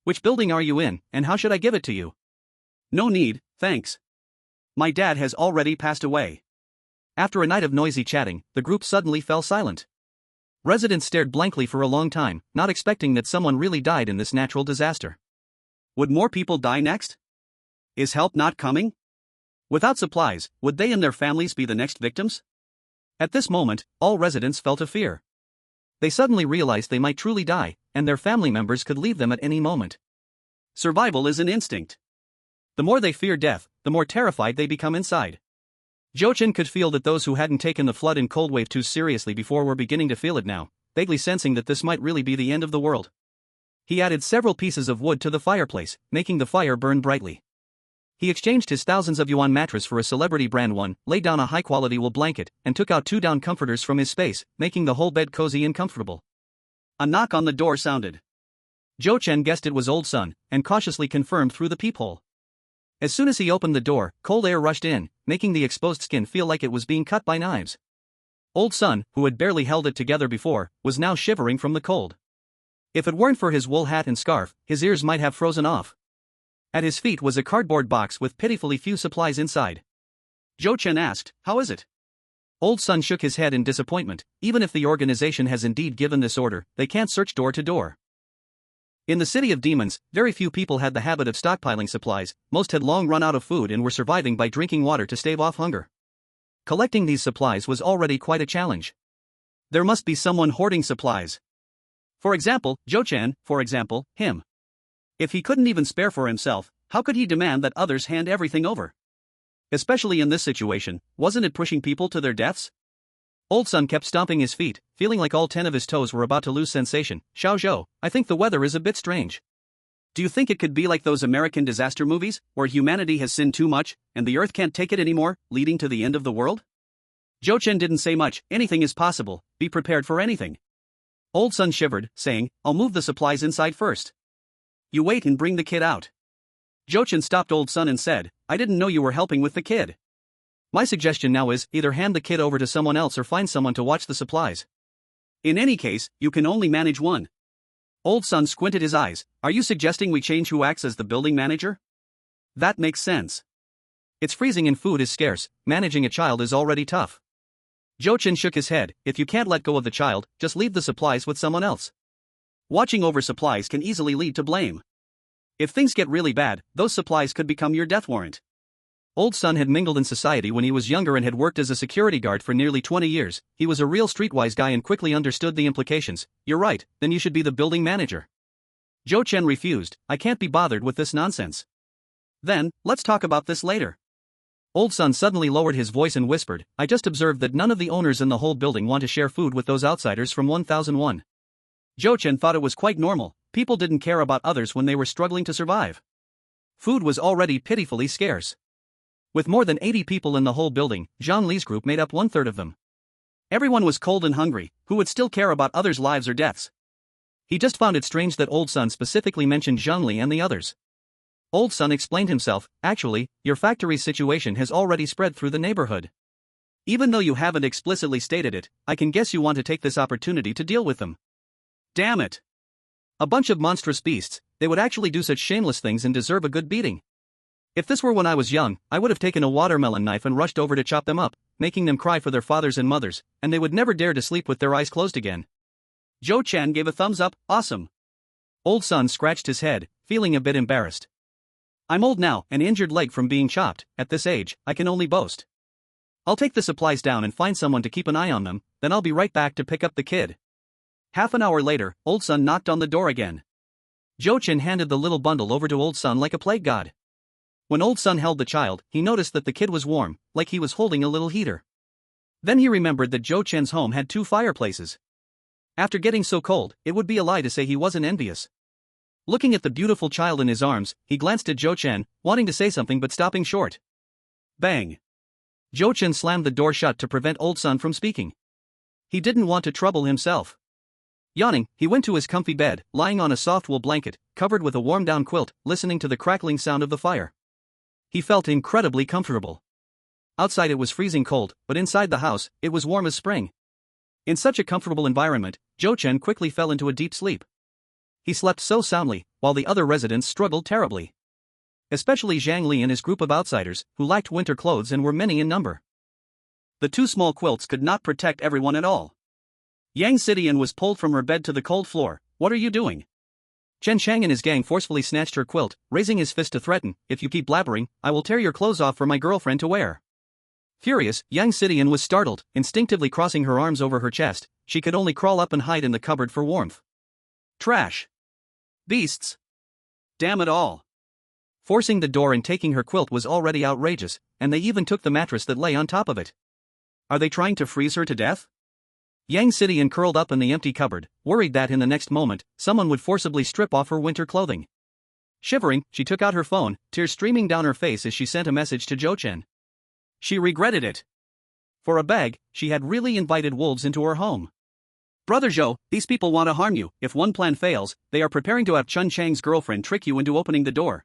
Which building are you in, and how should I give it to you? No need, thanks. My dad has already passed away. After a night of noisy chatting, the group suddenly fell silent. Residents stared blankly for a long time, not expecting that someone really died in this natural disaster. Would more people die next? Is help not coming? Without supplies, would they and their families be the next victims? At this moment, all residents felt a fear. They suddenly realized they might truly die, and their family members could leave them at any moment. Survival is an instinct. The more they fear death, the more terrified they become inside. Zhou Chen could feel that those who hadn't taken the flood and cold wave too seriously before were beginning to feel it now, vaguely sensing that this might really be the end of the world. He added several pieces of wood to the fireplace, making the fire burn brightly. He exchanged his thousands of yuan mattress for a celebrity brand one, laid down a high-quality wool blanket, and took out 2 down comforters from his space, making the whole bed cozy and comfortable. A knock on the door sounded. Zhou Chen guessed it was Old Sun, and cautiously confirmed through the peephole. As soon as he opened the door, cold air rushed in, making the exposed skin feel like it was being cut by knives. Old Sun, who had barely held it together before, was now shivering from the cold. If it weren't for his wool hat and scarf, his ears might have frozen off. At his feet was a cardboard box with pitifully few supplies inside. Zhou Chen asked, "How is it?" Old Sun shook his head in disappointment. Even if the organization has indeed given this order, they can't search door to door. In the City of Demons, very few people had the habit of stockpiling supplies. Most had long run out of food and were surviving by drinking water to stave off hunger. Collecting these supplies was already quite a challenge. There must be someone hoarding supplies. For example, Zhou Chen, for example, him. If he couldn't even spare for himself, how could he demand that others hand everything over? Especially in this situation, wasn't it pushing people to their deaths? Old Sun kept stomping his feet, feeling like all 10 of his toes were about to lose sensation. Xiao Zhou, I think the weather is a bit strange. Do you think it could be like those American disaster movies, where humanity has sinned too much, and the earth can't take it anymore, leading to the end of the world? Zhou Chen didn't say much. Anything is possible, be prepared for anything. Old Sun shivered, saying, I'll move the supplies inside first. You wait and bring the kid out. Zhou Chen stopped Old Sun and said, I didn't know you were helping with the kid. My suggestion now is, either hand the kid over to someone else or find someone to watch the supplies. In any case, you can only manage one. Old Sun squinted his eyes. Are you suggesting we change who acts as the building manager? That makes sense. It's freezing and food is scarce, managing a child is already tough. Zhou Chen shook his head. If you can't let go of the child, just leave the supplies with someone else. Watching over supplies can easily lead to blame. If things get really bad, those supplies could become your death warrant. Old Sun had mingled in society when he was younger and had worked as a security guard for nearly 20 years. He was a real streetwise guy and quickly understood the implications. You're right, then you should be the building manager. Zhou Chen refused. I can't be bothered with this nonsense. Then, let's talk about this later. Old Sun suddenly lowered his voice and whispered, I just observed that none of the owners in the whole building want to share food with those outsiders from 1001. Zhou Chen thought it was quite normal. People didn't care about others when they were struggling to survive. Food was already pitifully scarce. With more than 80 people in the whole building, Zhang Li's group made up 1/3 of them. Everyone was cold and hungry. Who would still care about others' lives or deaths? He just found it strange that Old Sun specifically mentioned Zhang Li and the others. Old Sun explained himself, actually, your factory's situation has already spread through the neighborhood. Even though you haven't explicitly stated it, I can guess you want to take this opportunity to deal with them. Damn it. A bunch of monstrous beasts, they would actually do such shameless things and deserve a good beating. If this were when I was young, I would have taken a watermelon knife and rushed over to chop them up, making them cry for their fathers and mothers, and they would never dare to sleep with their eyes closed again. Joe-chan gave a thumbs up, awesome. Old Son scratched his head, feeling a bit embarrassed. I'm old now, an injured leg from being chopped. At this age, I can only boast. I'll take the supplies down and find someone to keep an eye on them, then I'll be right back to pick up the kid. Half an hour later, Old Son knocked on the door again. Joe-chan handed the little bundle over to Old Son like a plague god. When Old Son held the child, he noticed that the kid was warm, like he was holding a little heater. Then he remembered that Joe-chan's home had 2 fireplaces. After getting so cold, it would be a lie to say he wasn't envious. Looking at the beautiful child in his arms, he glanced at Joe-chan, wanting to say something but stopping short. Bang! Joe-chan slammed the door shut to prevent Old Son from speaking. He didn't want to trouble himself. Yawning, he went to his comfy bed, lying on a soft wool blanket, covered with a warm-down quilt, listening to the crackling sound of the fire. He felt incredibly comfortable. Outside it was freezing cold, but inside the house, it was warm as spring. In such a comfortable environment, Joe-chan quickly fell into a deep sleep. He slept so soundly, while the other residents struggled terribly. Especially Zhang Li and his group of outsiders, who lacked winter clothes and were many in number. The 2 small quilts could not protect everyone at all. Yang Sidian was pulled from her bed to the cold floor. What are you doing? Chen Shang and his gang forcefully snatched her quilt, raising his fist to threaten, if you keep blabbering, I will tear your clothes off for my girlfriend to wear. Furious, Yang Sidian was startled, instinctively crossing her arms over her chest. She could only crawl up and hide in the cupboard for warmth. Trash. Beasts. Damn it all. Forcing the door and taking her quilt was already outrageous, and they even took the mattress that lay on top of it. Are they trying to freeze her to death? Yang Sidian curled up in the empty cupboard, worried that in the next moment, someone would forcibly strip off her winter clothing. Shivering, she took out her phone, tears streaming down her face as she sent a message to Joe-chan. She regretted it. For a bag, she had really invited wolves into her home. Brother Zhou, these people want to harm you. If one plan fails, they are preparing to have Chun Chang's girlfriend trick you into opening the door.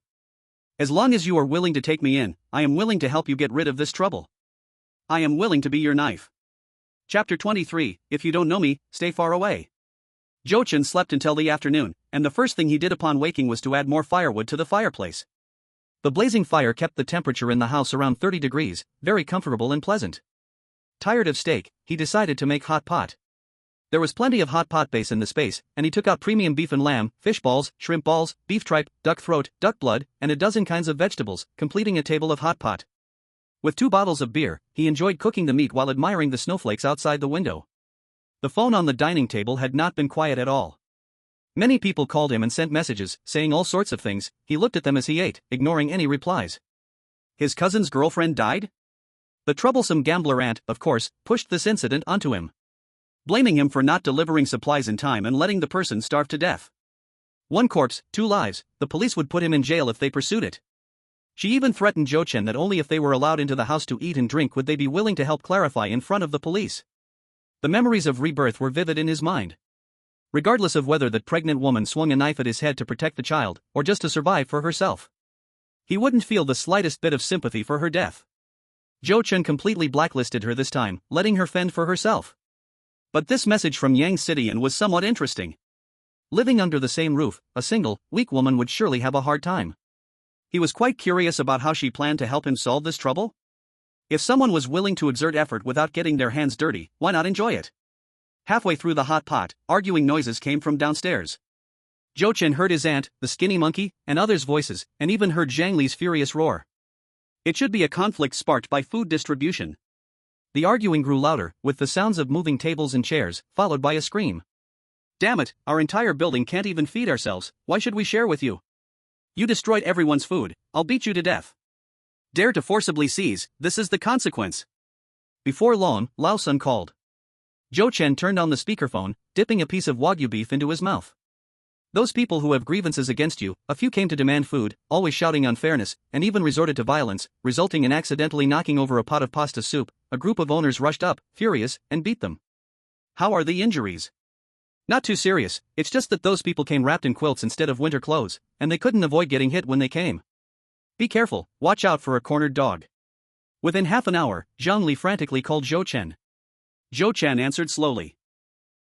As long as you are willing to take me in, I am willing to help you get rid of this trouble. I am willing to be your knife. Chapter 23, If you don't know me, stay far away. Joe-chan slept until the afternoon, and the first thing he did upon waking was to add more firewood to the fireplace. The blazing fire kept the temperature in the house around 30 degrees, very comfortable and pleasant. Tired of steak, he decided to make hot pot. There was plenty of hot pot base in the space, and he took out premium beef and lamb, fish balls, shrimp balls, beef tripe, duck throat, duck blood, and a dozen kinds of vegetables, completing a table of hot pot. With 2 bottles of beer, he enjoyed cooking the meat while admiring the snowflakes outside the window. The phone on the dining table had not been quiet at all. Many people called him and sent messages, saying all sorts of things. He looked at them as he ate, ignoring any replies. His cousin's girlfriend died? The troublesome gambler aunt, of course, pushed this incident onto him, blaming him for not delivering supplies in time and letting the person starve to death. 1 corpse, 2 lives, the police would put him in jail if they pursued it. She even threatened Joe-chan that only if they were allowed into the house to eat and drink would they be willing to help clarify in front of the police. The memories of rebirth were vivid in his mind. Regardless of whether that pregnant woman swung a knife at his head to protect the child, or just to survive for herself, he wouldn't feel the slightest bit of sympathy for her death. Joe-chan completely blacklisted her this time, letting her fend for herself. But this message from Yang Sidian was somewhat interesting. Living under the same roof, a single, weak woman would surely have a hard time. He was quite curious about how she planned to help him solve this trouble. If someone was willing to exert effort without getting their hands dirty, why not enjoy it? Halfway through the hot pot, arguing noises came from downstairs. Joe-chan heard his aunt, the skinny monkey, and others' voices, and even heard Zhang Li's furious roar. It should be a conflict sparked by food distribution. The arguing grew louder, with the sounds of moving tables and chairs, followed by a scream. Damn it, our entire building can't even feed ourselves, why should we share with you? You destroyed everyone's food, I'll beat you to death. Dare to forcibly seize, this is the consequence. Before long, Lao Sun called. Joe-chan turned on the speakerphone, dipping a piece of Wagyu beef into his mouth. Those people who have grievances against you, a few came to demand food, always shouting unfairness, and even resorted to violence, resulting in accidentally knocking over a pot of pasta soup. A group of owners rushed up, furious, and beat them. How are the injuries? Not too serious, it's just that those people came wrapped in quilts instead of winter clothes, and they couldn't avoid getting hit when they came. Be careful, watch out for a cornered dog. Within half an hour, Zhang Li frantically called Zhou Chen. Zhou Chen answered slowly.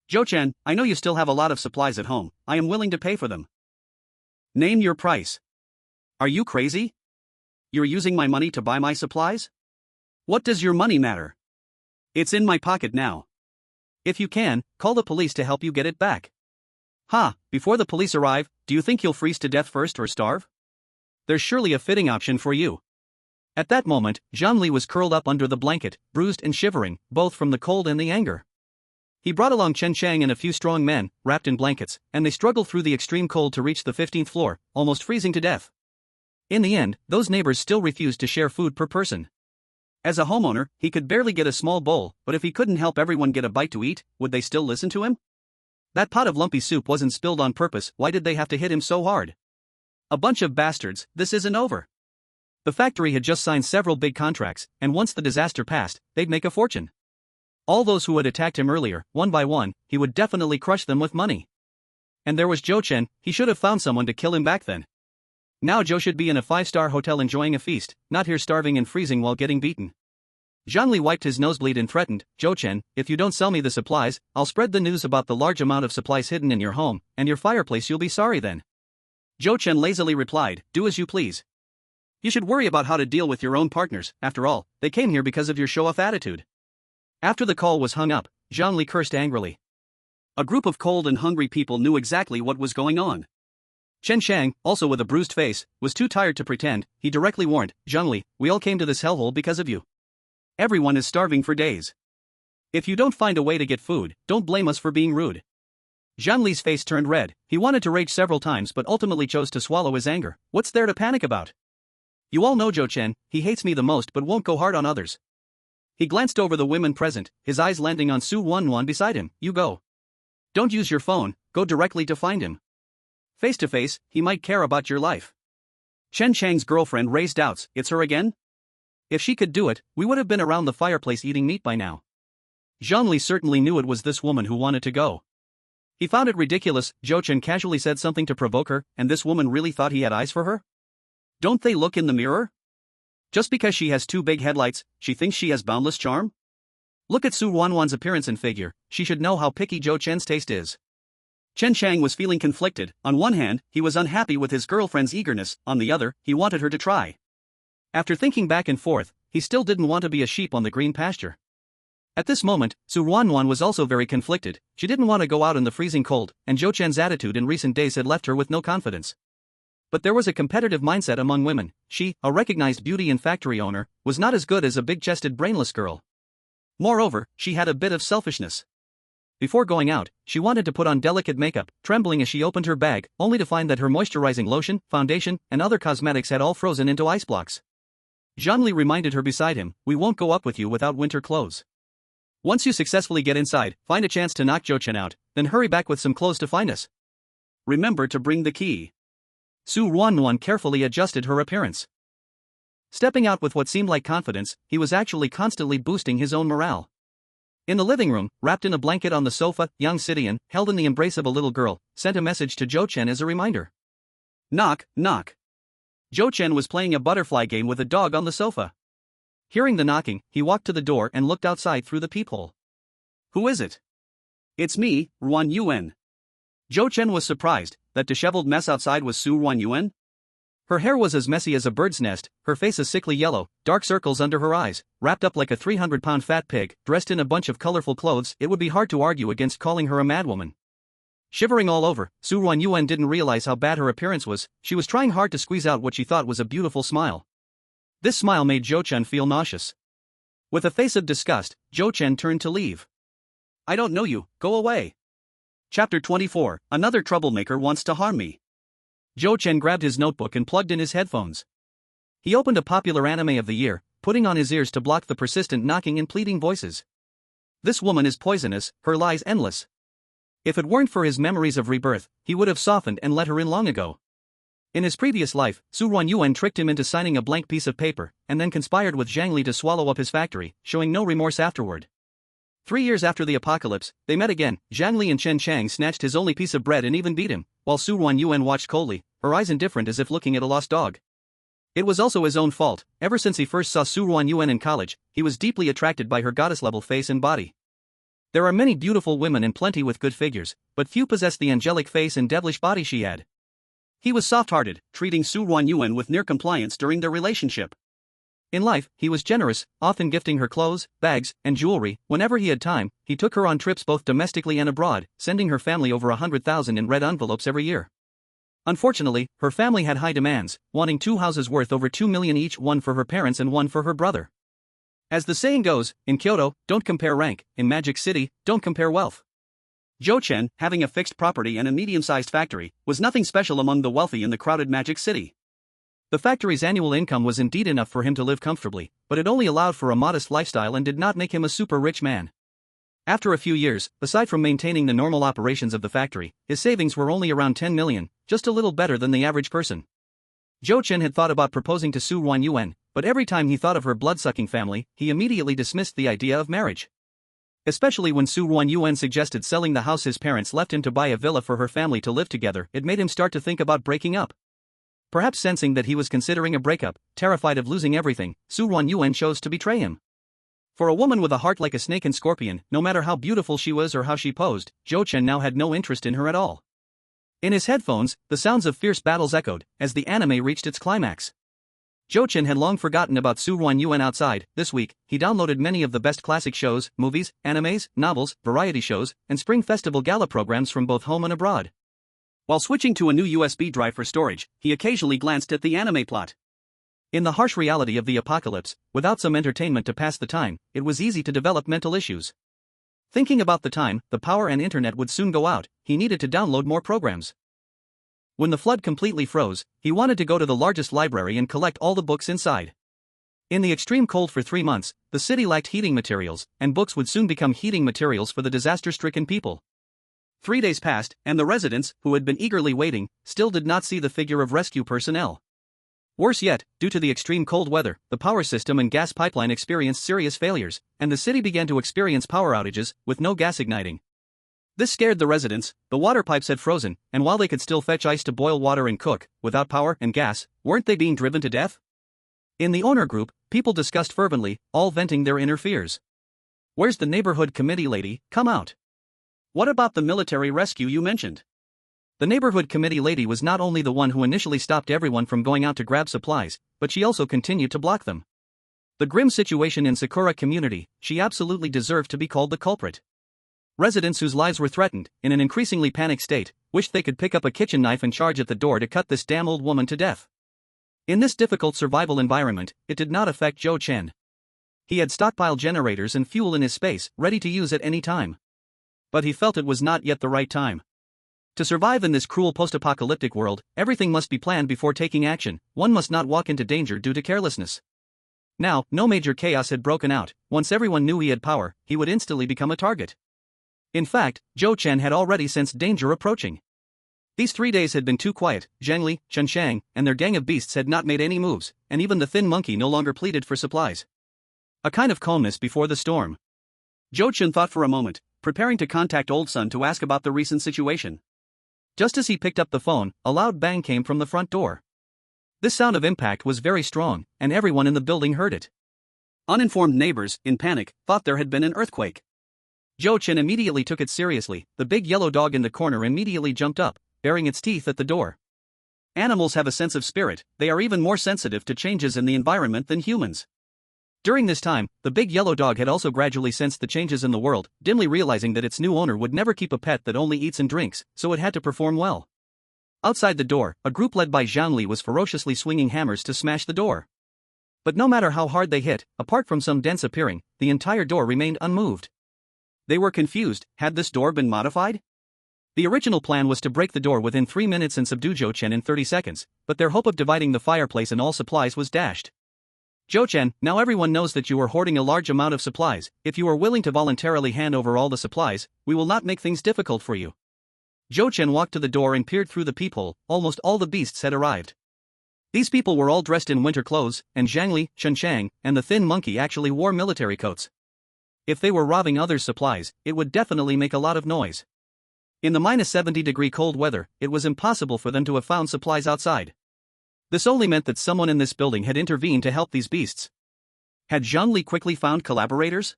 Zhou Chen, I know you still have a lot of supplies at home, I am willing to pay for them. Name your price. Are you crazy? You're using my money to buy my supplies? What does your money matter? It's in my pocket now. If you can, call the police to help you get it back. Before the police arrive, do you think you'll freeze to death first or starve? There's surely a fitting option for you. At that moment, Zhang Li was curled up under the blanket, bruised and shivering, both from the cold and the anger. He brought along Chen Chang and a few strong men, wrapped in blankets, and they struggled through the extreme cold to reach the 15th floor, almost freezing to death. In the end, those neighbors still refused to share food per person. As a homeowner, he could barely get a small bowl, but if he couldn't help everyone get a bite to eat, would they still listen to him? That pot of lumpy soup wasn't spilled on purpose, why did they have to hit him so hard? A bunch of bastards, this isn't over. The factory had just signed several big contracts, and once the disaster passed, they'd make a fortune. All those who had attacked him earlier, one by one, he would definitely crush them with money. And there was Zhou Chen, he should have found someone to kill him back then. Now Zhou should be in a 5-star hotel enjoying a feast, not here starving and freezing while getting beaten. Zhang Li wiped his nosebleed and threatened, Zhou Chen, if you don't sell me the supplies, I'll spread the news about the large amount of supplies hidden in your home, and your fireplace you'll be sorry then. Zhou Chen lazily replied, do as you please. You should worry about how to deal with your own partners, after all, they came here because of your show-off attitude. After the call was hung up, Zhang Li cursed angrily. A group of cold and hungry people knew exactly what was going on. Chen Chang, also with a bruised face, was too tired to pretend. He directly warned, Zhang Li, we all came to this hellhole because of you. Everyone is starving for days. If you don't find a way to get food, don't blame us for being rude. Zhang Li's face turned red. He wanted to rage several times but ultimately chose to swallow his anger. What's there to panic about? You all know Zhou Chen, he hates me the most but won't go hard on others. He glanced over the women present, his eyes landing on Su Wanwan beside him. You go. Don't use your phone, go directly to find him. Face to face, he might care about your life. Chen Chang's girlfriend raised doubts. It's her again? If she could do it, we would have been around the fireplace eating meat by now. Zhang Li certainly knew it was this woman who wanted to go. He found it ridiculous. Zhou Chen casually said something to provoke her, and this woman really thought he had eyes for her? Don't they look in the mirror? Just because she has 2 big headlights, she thinks she has boundless charm? Look at Su Wanwan's appearance and figure, she should know how picky Zhou Chen's taste is. Chen Chang was feeling conflicted. On one hand, he was unhappy with his girlfriend's eagerness, on the other, he wanted her to try. After thinking back and forth, he still didn't want to be a sheep on the green pasture. At this moment, Su Wanwan was also very conflicted. She didn't want to go out in the freezing cold, and Zhou Chen's attitude in recent days had left her with no confidence. But there was a competitive mindset among women. She, a recognized beauty and factory owner, was not as good as a big-chested brainless girl. Moreover, she had a bit of selfishness. Before going out, she wanted to put on delicate makeup, trembling as she opened her bag, only to find that her moisturizing lotion, foundation, and other cosmetics had all frozen into ice blocks. Zhang Li reminded her beside him, we won't go up with you without winter clothes. Once you successfully get inside, find a chance to knock Zhou Chen out, then hurry back with some clothes to find us. Remember to bring the key. Su Wanwan carefully adjusted her appearance. Stepping out with what seemed like confidence, he was actually constantly boosting his own morale. In the living room, wrapped in a blanket on the sofa, young Sidian, held in the embrace of a little girl, sent a message to Zhou Chen as a reminder. Knock, knock. Zhou Chen was playing a butterfly game with a dog on the sofa. Hearing the knocking, he walked to the door and looked outside through the peephole. Who is it? It's me, Ruan Yuan. Zhou Chen was surprised. That disheveled mess outside was Su Wanyan? Her hair was as messy as a bird's nest, her face a sickly yellow, dark circles under her eyes, wrapped up like a 300-pound fat pig, dressed in a bunch of colorful clothes. It would be hard to argue against calling her a madwoman. Shivering all over, Su Wanyan didn't realize how bad her appearance was. She was trying hard to squeeze out what she thought was a beautiful smile. This smile made Zhou Chen feel nauseous. With a face of disgust, Zhou Chen turned to leave. I don't know you, go away. Chapter 24, Another troublemaker wants to harm me. Zhou Chen grabbed his notebook and plugged in his headphones. He opened a popular anime of the year, putting on his ears to block the persistent knocking and pleading voices. This woman is poisonous, her lies endless. If it weren't for his memories of rebirth, he would have softened and let her in long ago. In his previous life, Su Ruanyuan tricked him into signing a blank piece of paper, and then conspired with Zhang Li to swallow up his factory, showing no remorse afterward. 3 years after the apocalypse, they met again. Zhang Li and Chen Chang snatched his only piece of bread and even beat him, while Su Ruanyuan watched coldly, her eyes indifferent as if looking at a lost dog. It was also his own fault. Ever since he first saw Su Ruanyuan in college, he was deeply attracted by her goddess-level face and body. There are many beautiful women and plenty with good figures, but few possess the angelic face and devilish body she had. He was soft-hearted, treating Su Ruanyuan with near compliance during their relationship. In life, he was generous, often gifting her clothes, bags, and jewelry. Whenever he had time, he took her on trips both domestically and abroad, sending her family over 100,000 in red envelopes every year. Unfortunately, her family had high demands, wanting 2 houses worth over 2 million each, one for her parents and one for her brother. As the saying goes, in Kyoto, don't compare rank; in Magic City, don't compare wealth. Zhou Chen, having a fixed property and a medium-sized factory, was nothing special among the wealthy in the crowded Magic City. The factory's annual income was indeed enough for him to live comfortably, but it only allowed for a modest lifestyle and did not make him a super rich man. After a few years, aside from maintaining the normal operations of the factory, his savings were only around 10 million, just a little better than the average person. Zhou Chen had thought about proposing to Su Ruanyuan, but every time he thought of her blood-sucking family, he immediately dismissed the idea of marriage. Especially when Su Ruanyuan suggested selling the house his parents left him to buy a villa for her family to live together, it made him start to think about breaking up. Perhaps sensing that he was considering a breakup, terrified of losing everything, Su Ruanyuan chose to betray him. For a woman with a heart like a snake and scorpion, no matter how beautiful she was or how she posed, Zhou Chen now had no interest in her at all. In his headphones, the sounds of fierce battles echoed, as the anime reached its climax. Zhou Chen had long forgotten about Su Ruanyuan outside. This week, he downloaded many of the best classic shows, movies, animes, novels, variety shows, and Spring Festival gala programs from both home and abroad. While switching to a new USB drive for storage, he occasionally glanced at the anime plot. In the harsh reality of the apocalypse, without some entertainment to pass the time, it was easy to develop mental issues. Thinking about the time, the power and internet would soon go out, he needed to download more programs. When the flood completely froze, he wanted to go to the largest library and collect all the books inside. In the extreme cold for 3 months, the city lacked heating materials, and books would soon become heating materials for the disaster-stricken people. 3 days passed, and the residents, who had been eagerly waiting, still did not see the figure of rescue personnel. Worse yet, due to the extreme cold weather, the power system and gas pipeline experienced serious failures, and the city began to experience power outages, with no gas igniting. This scared the residents. The water pipes had frozen, and while they could still fetch ice to boil water and cook, without power and gas, weren't they being driven to death? In the owner group, people discussed fervently, all venting their inner fears. Where's the neighborhood committee lady? Come out. What about the military rescue you mentioned? The neighborhood committee lady was not only the one who initially stopped everyone from going out to grab supplies, but she also continued to block them. The grim situation in Sakura community, she absolutely deserved to be called the culprit. Residents whose lives were threatened, in an increasingly panicked state, wished they could pick up a kitchen knife and charge at the door to cut this damn old woman to death. In this difficult survival environment, it did not affect Zhou Chen. He had stockpile generators and fuel in his space, ready to use at any time. But he felt it was not yet the right time. To survive in this cruel post-apocalyptic world, everything must be planned before taking action. One must not walk into danger due to carelessness. Now, no major chaos had broken out. Once everyone knew he had power, he would instantly become a target. In fact, Zhou Chen had already sensed danger approaching. These 3 days had been too quiet. Zhang Li, Chen Shang, and their gang of beasts had not made any moves, and even the thin monkey no longer pleaded for supplies. A kind of calmness before the storm. Zhou Chen thought for a moment, preparing to contact Old Sun to ask about the recent situation. Just as he picked up the phone, a loud bang came from the front door. This sound of impact was very strong, and everyone in the building heard it. Uninformed neighbors, in panic, thought there had been an earthquake. Zhou Chen immediately took it seriously. The big yellow dog in the corner immediately jumped up, baring its teeth at the door. Animals have a sense of spirit. They are even more sensitive to changes in the environment than humans. During this time, the big yellow dog had also gradually sensed the changes in the world, dimly realizing that its new owner would never keep a pet that only eats and drinks, so it had to perform well. Outside the door, a group led by Zhang Li was ferociously swinging hammers to smash the door. But no matter how hard they hit, apart from some dents appearing, the entire door remained unmoved. They were confused. Had this door been modified? The original plan was to break the door within 3 minutes and subdue Zhou Chen in 30 seconds, but their hope of dividing the fireplace and all supplies was dashed. Zhou Chen, now everyone knows that you are hoarding a large amount of supplies. If you are willing to voluntarily hand over all the supplies, we will not make things difficult for you. Zhou Chen walked to the door and peered through the peephole. Almost all the beasts had arrived. These people were all dressed in winter clothes, and Zhang Li, Chen Shang, and the thin monkey actually wore military coats. If they were robbing others' supplies, it would definitely make a lot of noise. In the -70-degree cold weather, it was impossible for them to have found supplies outside. This only meant that someone in this building had intervened to help these beasts. Had Zhang Li quickly found collaborators?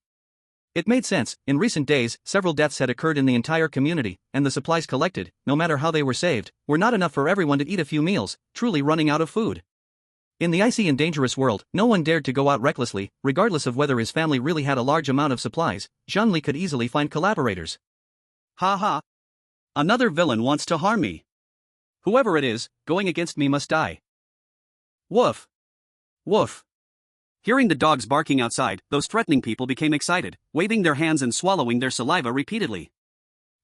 It made sense. In recent days, several deaths had occurred in the entire community, and the supplies collected, no matter how they were saved, were not enough for everyone to eat a few meals, truly running out of food. In the icy and dangerous world, no one dared to go out recklessly, regardless of whether his family really had a large amount of supplies. Zhang Li could easily find collaborators. Ha ha! Another villain wants to harm me. Whoever it is, going against me must die. Woof! Woof! Hearing the dogs barking outside, those threatening people became excited, waving their hands and swallowing their saliva repeatedly.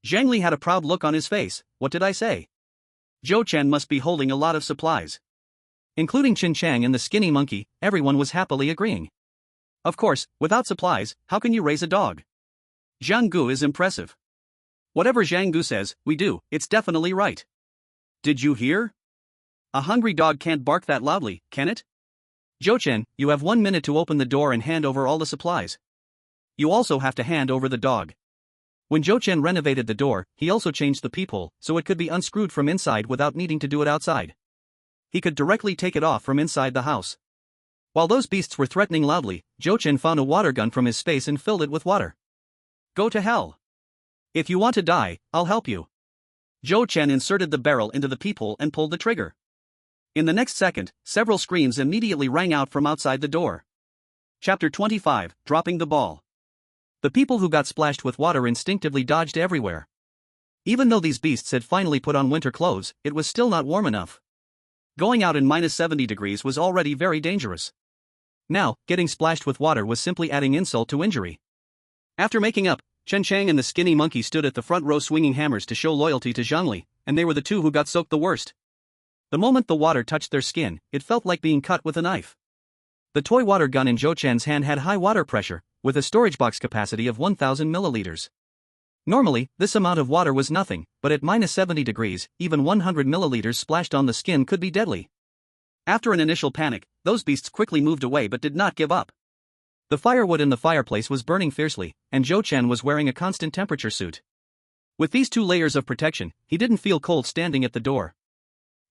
Zhang Li had a proud look on his face. What did I say? Zhou Chen must be holding a lot of supplies. Including Qin Chang and the skinny monkey, everyone was happily agreeing. Of course, without supplies, how can you raise a dog? Zhang Gu is impressive. Whatever Zhang Gu says, we do, it's definitely right. Did you hear? A hungry dog can't bark that loudly, can it? Zhou Chen, you have 1 minute to open the door and hand over all the supplies. You also have to hand over the dog. When Zhou Chen renovated the door, he also changed the peephole, so it could be unscrewed from inside without needing to do it outside. He could directly take it off from inside the house. While those beasts were threatening loudly, Zhou Chen found a water gun from his space and filled it with water. Go to hell. If you want to die, I'll help you. Zhou Chen inserted the barrel into the peephole and pulled the trigger. In the next second, several screams immediately rang out from outside the door. Chapter 25, Dropping the Ball. The people who got splashed with water instinctively dodged everywhere. Even though these beasts had finally put on winter clothes, it was still not warm enough. Going out in minus 70 degrees was already very dangerous. Now, getting splashed with water was simply adding insult to injury. After making up, Chen Chang and the skinny monkey stood at the front row swinging hammers to show loyalty to Zhang Li, and they were the two who got soaked the worst. The moment the water touched their skin, it felt like being cut with a knife. The toy water gun in Zhou Chen's hand had high water pressure, with a storage box capacity of 1,000 milliliters. Normally, this amount of water was nothing, but at minus 70 degrees, even 100 milliliters splashed on the skin could be deadly. After an initial panic, those beasts quickly moved away but did not give up. The firewood in the fireplace was burning fiercely, and Zhou Chen was wearing a constant temperature suit. With these 2 layers of protection, he didn't feel cold standing at the door.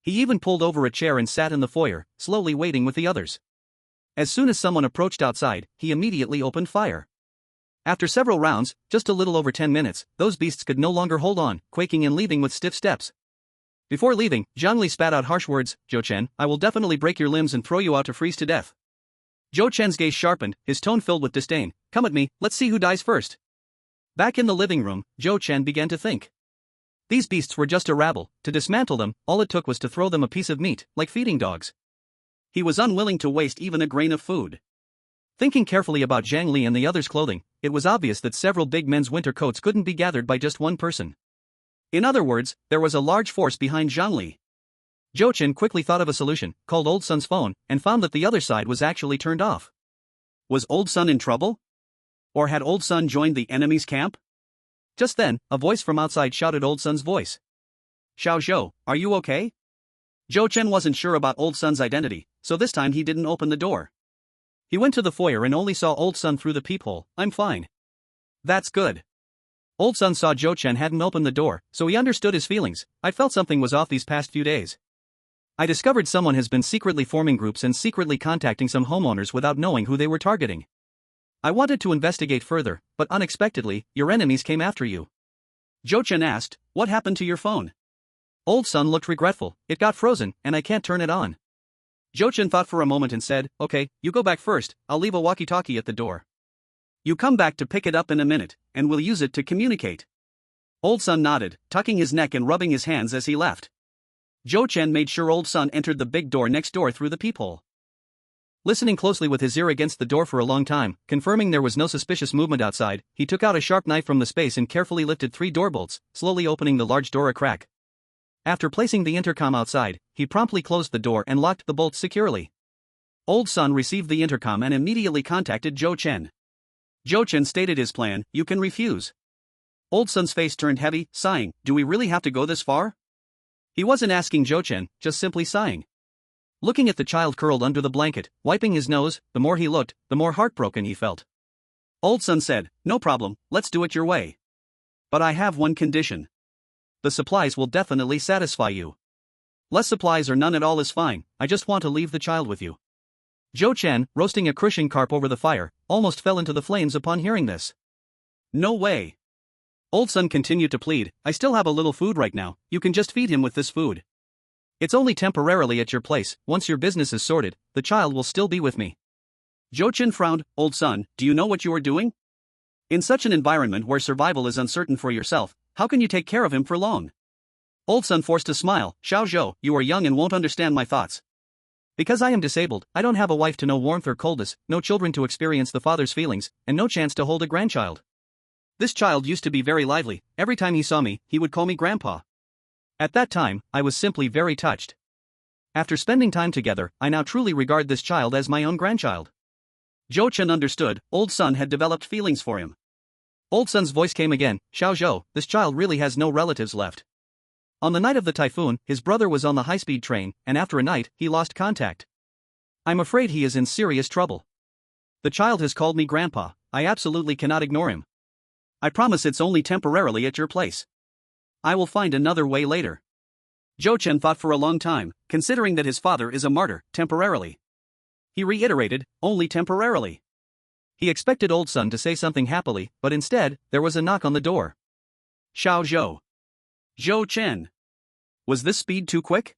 He even pulled over a chair and sat in the foyer, slowly waiting with the others. As soon as someone approached outside, he immediately opened fire. After several rounds, just a little over 10 minutes, those beasts could no longer hold on, quaking and leaving with stiff steps. Before leaving, Zhang Li spat out harsh words. Zhou Chen, I will definitely break your limbs and throw you out to freeze to death. Zhou Chen's gaze sharpened, his tone filled with disdain. Come at me, let's see who dies first. Back in the living room, Zhou Chen began to think. These beasts were just a rabble. To dismantle them, all it took was to throw them a piece of meat, like feeding dogs. He was unwilling to waste even a grain of food. Thinking carefully about Zhang Li and the others' clothing, it was obvious that several big men's winter coats couldn't be gathered by just one person. In other words, there was a large force behind Zhang Li. Zhou Chen quickly thought of a solution, called Old Sun's phone, and found that the other side was actually turned off. Was Old Sun in trouble? Or had Old Sun joined the enemy's camp? Just then, a voice from outside shouted Old Sun's voice. Xiao Zhou, are you okay? Zhou Chen wasn't sure about Old Sun's identity, so this time he didn't open the door. He went to the foyer and only saw Old Sun through the peephole. I'm fine. That's good. Old Sun saw Zhou Chen hadn't opened the door, so he understood his feelings. I felt something was off these past few days. I discovered someone has been secretly forming groups and secretly contacting some homeowners without knowing who they were targeting. I wanted to investigate further, but unexpectedly, your enemies came after you. Zhou Chen asked, what happened to your phone? Old Sun looked regretful. It got frozen, and I can't turn it on. Zhou Chen thought for a moment and said, okay, you go back first, I'll leave a walkie-talkie at the door. You come back to pick it up in a minute, and we'll use it to communicate. Old Sun nodded, tucking his neck and rubbing his hands as he left. Zhou Chen made sure Old Sun entered the big door next door through the peephole. Listening closely with his ear against the door for a long time, confirming there was no suspicious movement outside, he took out a sharp knife from the space and carefully lifted 3 door bolts, slowly opening the large door a crack. After placing the intercom outside, he promptly closed the door and locked the bolts securely. Old Sun received the intercom and immediately contacted Zhou Chen. Zhou Chen stated his plan, you can refuse. Old Sun's face turned heavy, sighing, do we really have to go this far? He wasn't asking Zhou Chen, just simply sighing. Looking at the child curled under the blanket, wiping his nose, the more he looked, the more heartbroken he felt. Old Sun said, no problem, let's do it your way. But I have one condition. The supplies will definitely satisfy you. Less supplies or none at all is fine, I just want to leave the child with you. Zhou Chen, roasting a crushing carp over the fire, almost fell into the flames upon hearing this. No way. Old Sun continued to plead, I still have a little food right now, you can just feed him with this food. It's only temporarily at your place, once your business is sorted, the child will still be with me. Zhou Chen frowned, Old Sun, do you know what you are doing? In such an environment where survival is uncertain for yourself, how can you take care of him for long? Old Sun forced a smile, Xiao Zhou, you are young and won't understand my thoughts. Because I am disabled, I don't have a wife to know warmth or coldness, no children to experience the father's feelings, and no chance to hold a grandchild. This child used to be very lively, every time he saw me, he would call me Grandpa. At that time, I was simply very touched. After spending time together, I now truly regard this child as my own grandchild. Zhou Chen understood, Old Sun had developed feelings for him. Old Sun's voice came again, Xiao Zhou, this child really has no relatives left. On the night of the typhoon, his brother was on the high-speed train, and after a night, he lost contact. I'm afraid he is in serious trouble. The child has called me Grandpa, I absolutely cannot ignore him. I promise it's only temporarily at your place. I will find another way later. Zhou Chen thought for a long time, considering that his father is a martyr, temporarily. He reiterated, only temporarily. He expected Old Sun to say something happily, but instead, there was a knock on the door. Xiao Zhou. Zhou Chen. Was this speed too quick?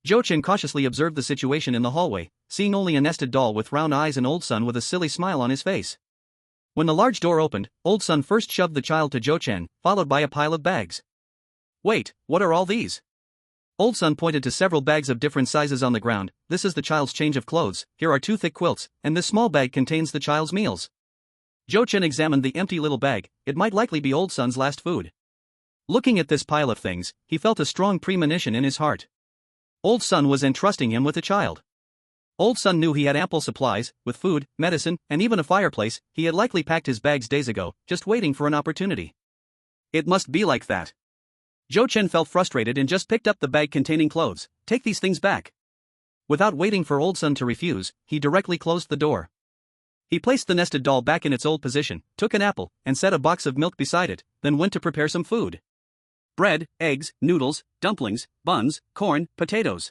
Zhou Chen cautiously observed the situation in the hallway, seeing only a nested doll with round eyes and Old Sun with a silly smile on his face. When the large door opened, Old Sun first shoved the child to Zhou Chen, followed by a pile of bags. Wait, what are all these? Old Sun pointed to several bags of different sizes on the ground, this is the child's change of clothes, here are 2 thick quilts, and this small bag contains the child's meals. Zhou Chen examined the empty little bag, it might likely be Old Sun's last food. Looking at this pile of things, he felt a strong premonition in his heart. Old Sun was entrusting him with a child. Old Sun knew he had ample supplies, with food, medicine, and even a fireplace, he had likely packed his bags days ago, just waiting for an opportunity. It must be like that. Zhou Chen felt frustrated and just picked up the bag containing clothes, take these things back. Without waiting for Old Sun to refuse, he directly closed the door. He placed the nested doll back in its old position, took an apple, and set a box of milk beside it, then went to prepare some food. Bread, eggs, noodles, dumplings, buns, corn, potatoes.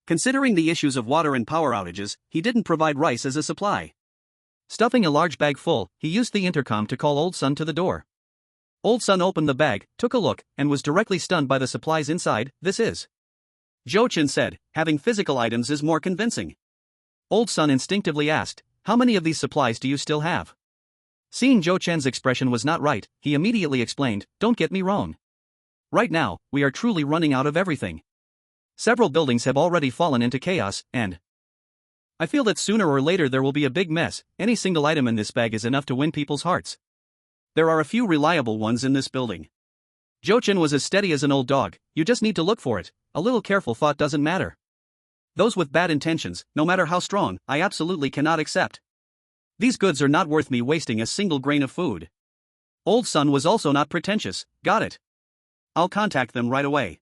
Considering the issues of water and power outages, he didn't provide rice as a supply. Stuffing a large bag full, he used the intercom to call Old Sun to the door. Old Sun opened the bag, took a look, and was directly stunned by the supplies inside, this is. Zhou Chen said, having physical items is more convincing. Old Sun instinctively asked, how many of these supplies do you still have? Seeing Zhou Chen's expression was not right, he immediately explained, don't get me wrong. Right now, we are truly running out of everything. Several buildings have already fallen into chaos, and I feel that sooner or later there will be a big mess, any single item in this bag is enough to win people's hearts. There are a few reliable ones in this building. Zhou Chen was as steady as an old dog, you just need to look for it, a little careful thought doesn't matter. Those with bad intentions, no matter how strong, I absolutely cannot accept. These goods are not worth me wasting a single grain of food. Old Sun was also not pretentious, got it. I'll contact them right away.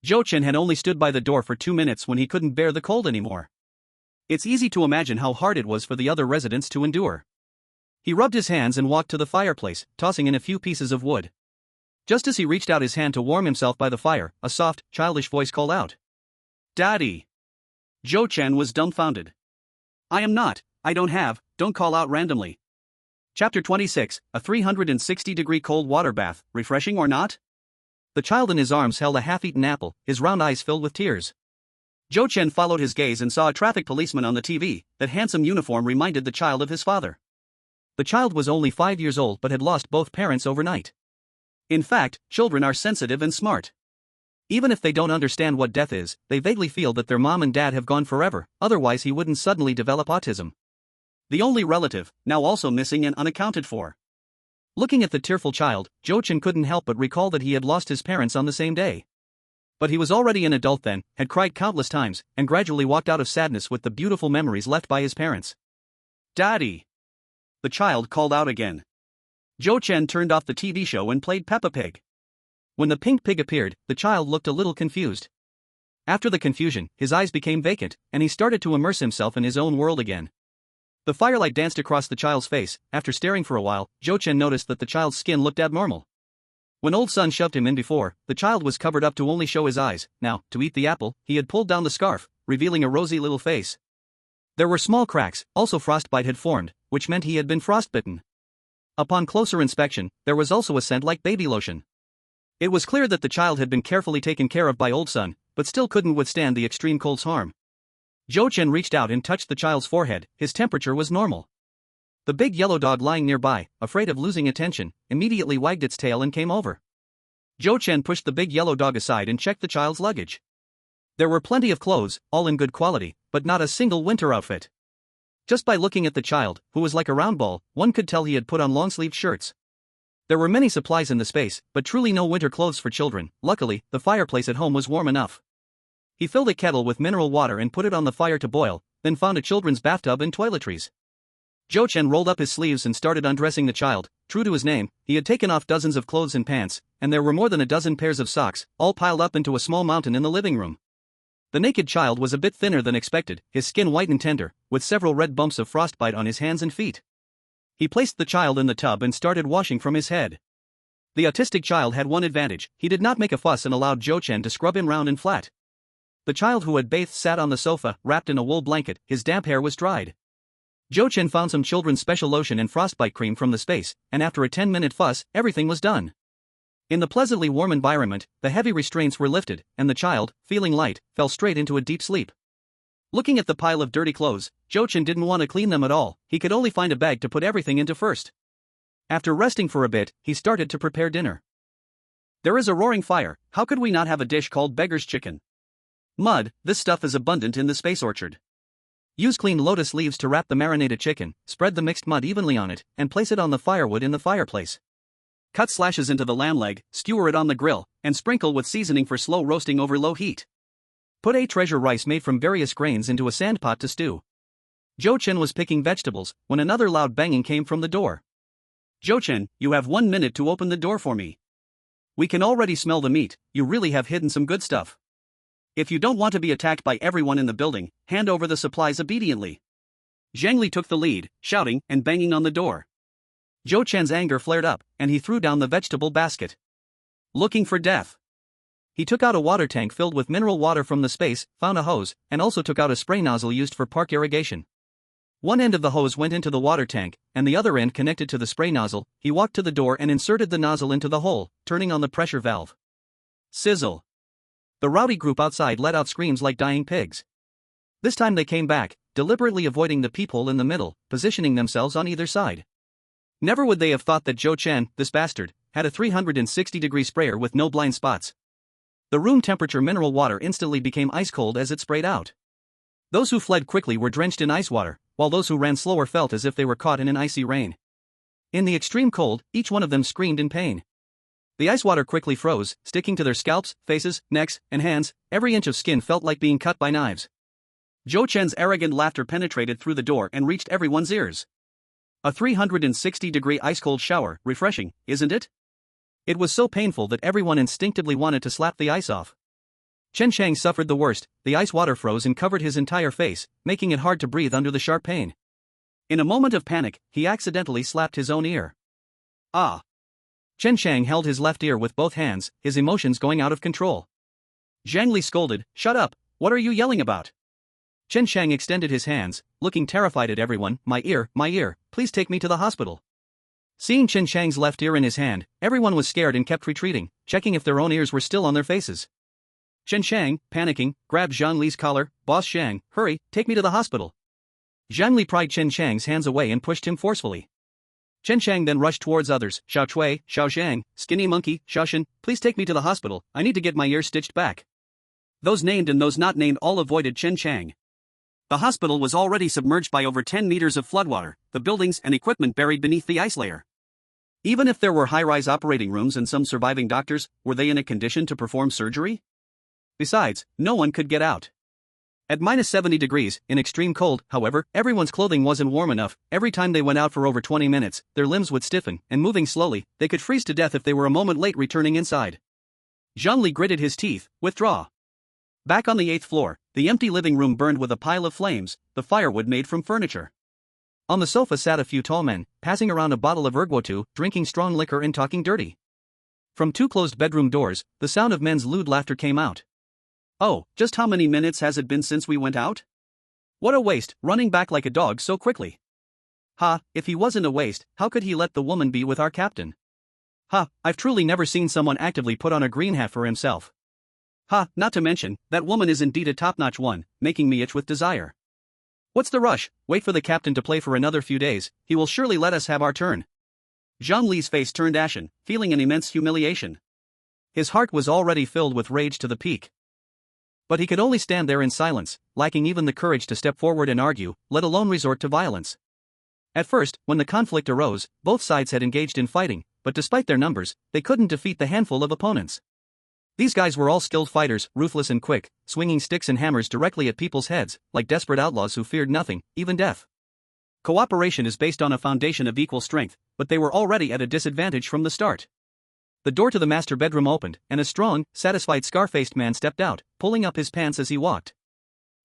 Zhou Chen had only stood by the door for 2 minutes when he couldn't bear the cold anymore. It's easy to imagine how hard it was for the other residents to endure. He rubbed his hands and walked to the fireplace, tossing in a few pieces of wood. Just as he reached out his hand to warm himself by the fire, a soft, childish voice called out. Daddy! Zhou Chen was dumbfounded. I am not, I don't have, don't call out randomly. Chapter 26, a 360-degree cold water bath, refreshing or not? The child in his arms held a half-eaten apple, his round eyes filled with tears. Zhou Chen followed his gaze and saw a traffic policeman on the TV, that handsome uniform reminded the child of his father. The child was only 5 years old but had lost both parents overnight. In fact, children are sensitive and smart. Even if they don't understand what death is, they vaguely feel that their mom and dad have gone forever, otherwise he wouldn't suddenly develop autism. The only relative, now also missing and unaccounted for. Looking at the tearful child, Zhou Chen couldn't help but recall that he had lost his parents on the same day. But he was already an adult then, had cried countless times, and gradually walked out of sadness with the beautiful memories left by his parents. Daddy! The child called out again. Zhou Chen turned off the TV show and played Peppa Pig. When the pink pig appeared, the child looked a little confused. After the confusion, his eyes became vacant, and he started to immerse himself in his own world again. The firelight danced across the child's face. After staring for a while, Zhou Chen noticed that the child's skin looked abnormal. When old son shoved him in before, the child was covered up to only show his eyes. Now, to eat the apple, he had pulled down the scarf, revealing a rosy little face. There were small cracks, also frostbite had formed, which meant he had been frostbitten. Upon closer inspection, there was also a scent like baby lotion. It was clear that the child had been carefully taken care of by old son, but still couldn't withstand the extreme cold's harm. Zhou Chen reached out and touched the child's forehead. His temperature was normal. The big yellow dog lying nearby, afraid of losing attention, immediately wagged its tail and came over. Zhou Chen pushed the big yellow dog aside and checked the child's luggage. There were plenty of clothes, all in good quality, but not a single winter outfit. Just by looking at the child, who was like a round ball, one could tell he had put on long-sleeved shirts. There were many supplies in the space, but truly no winter clothes for children. Luckily, the fireplace at home was warm enough. He filled a kettle with mineral water and put it on the fire to boil, then found a children's bathtub and toiletries. Zhou Chen rolled up his sleeves and started undressing the child. True to his name, he had taken off dozens of clothes and pants, and there were more than a dozen pairs of socks, all piled up into a small mountain in the living room. The naked child was a bit thinner than expected, his skin white and tender, with several red bumps of frostbite on his hands and feet. He placed the child in the tub and started washing from his head. The autistic child had one advantage: he did not make a fuss and allowed Zhou Chen to scrub him round and flat. The child who had bathed sat on the sofa, wrapped in a wool blanket, his damp hair was dried. Zhou Chen found some children's special lotion and frostbite cream from the space, and after a 10-minute fuss, everything was done. In the pleasantly warm environment, the heavy restraints were lifted, and the child, feeling light, fell straight into a deep sleep. Looking at the pile of dirty clothes, Zhou Chen didn't want to clean them at all. He could only find a bag to put everything into first. After resting for a bit, he started to prepare dinner. There is a roaring fire, how could we not have a dish called beggar's chicken? Mud, this stuff is abundant in the space orchard. Use clean lotus leaves to wrap the marinated chicken, spread the mixed mud evenly on it, and place it on the firewood in the fireplace. Cut slashes into the lamb leg, skewer it on the grill, and sprinkle with seasoning for slow roasting over low heat. Put a treasure rice made from various grains into a sand pot to stew. Zhou Chen was picking vegetables when another loud banging came from the door. Zhou Chen, you have 1 minute to open the door for me. We can already smell the meat, you really have hidden some good stuff. If you don't want to be attacked by everyone in the building, hand over the supplies obediently. Zhang Li took the lead, shouting and banging on the door. Zhou Chen's anger flared up, and he threw down the vegetable basket. Looking for death. He took out a water tank filled with mineral water from the space, found a hose, and also took out a spray nozzle used for park irrigation. One end of the hose went into the water tank, and the other end connected to the spray nozzle. He walked to the door and inserted the nozzle into the hole, turning on the pressure valve. Sizzle. The rowdy group outside let out screams like dying pigs. This time they came back, deliberately avoiding the peephole in the middle, positioning themselves on either side. Never would they have thought that Zhou Chen, this bastard, had a 360-degree sprayer with no blind spots. The room temperature mineral water instantly became ice cold as it sprayed out. Those who fled quickly were drenched in ice water, while those who ran slower felt as if they were caught in an icy rain. In the extreme cold, each one of them screamed in pain. The ice water quickly froze, sticking to their scalps, faces, necks, and hands. Every inch of skin felt like being cut by knives. Zhou Chen's arrogant laughter penetrated through the door and reached everyone's ears. A 360-degree ice-cold shower, refreshing, isn't it? It was so painful that everyone instinctively wanted to slap the ice off. Chen Chang suffered the worst. The ice water froze and covered his entire face, making it hard to breathe under the sharp pain. In a moment of panic, he accidentally slapped his own ear. Ah! Chen Chang held his left ear with both hands, his emotions going out of control. Zhang Li scolded, "Shut up, what are you yelling about?" Chen Chang extended his hands, looking terrified at everyone. My ear, please take me to the hospital." Seeing Chen Chang's left ear in his hand, everyone was scared and kept retreating, checking if their own ears were still on their faces. Chen Chang, panicking, grabbed Zhang Li's collar. "Boss Shang, hurry, take me to the hospital." Zhang Li pried Chen Chang's hands away and pushed him forcefully. Chen Chang then rushed towards others. "Xiao Chui, Xiao Zhang, Skinny Monkey, Xiao Shen, please take me to the hospital, I need to get my ear stitched back." Those named and those not named all avoided Chen Chang. The hospital was already submerged by over 10 meters of floodwater, the buildings and equipment buried beneath the ice layer. Even if there were high-rise operating rooms and some surviving doctors, were they in a condition to perform surgery? Besides, no one could get out. At minus 70 degrees, in extreme cold, however, everyone's clothing wasn't warm enough. Every time they went out for over 20 minutes, their limbs would stiffen, and moving slowly, they could freeze to death if they were a moment late returning inside. Zhang Li gritted his teeth. Withdraw. Back on the 8th floor, the empty living room burned with a pile of flames, the firewood made from furniture. On the sofa sat a few tall men, passing around a bottle of erguotu, drinking strong liquor and talking dirty. From two closed bedroom doors, the sound of men's lewd laughter came out. "Oh, just how many minutes has it been since we went out? What a waste, running back like a dog so quickly. Ha, if he wasn't a waste, how could he let the woman be with our captain? Ha, I've truly never seen someone actively put on a green hat for himself. Ha, not to mention, that woman is indeed a top-notch one, making me itch with desire. What's the rush? Wait for the captain to play for another few days, he will surely let us have our turn." Zhang Li's face turned ashen, feeling an immense humiliation. His heart was already filled with rage to the peak. But he could only stand there in silence, lacking even the courage to step forward and argue, let alone resort to violence. At first, when the conflict arose, both sides had engaged in fighting, but despite their numbers, they couldn't defeat the handful of opponents. These guys were all skilled fighters, ruthless and quick, swinging sticks and hammers directly at people's heads, like desperate outlaws who feared nothing, even death. Cooperation is based on a foundation of equal strength, but they were already at a disadvantage from the start. The door to the master bedroom opened, and a strong, satisfied scar-faced man stepped out, pulling up his pants as he walked.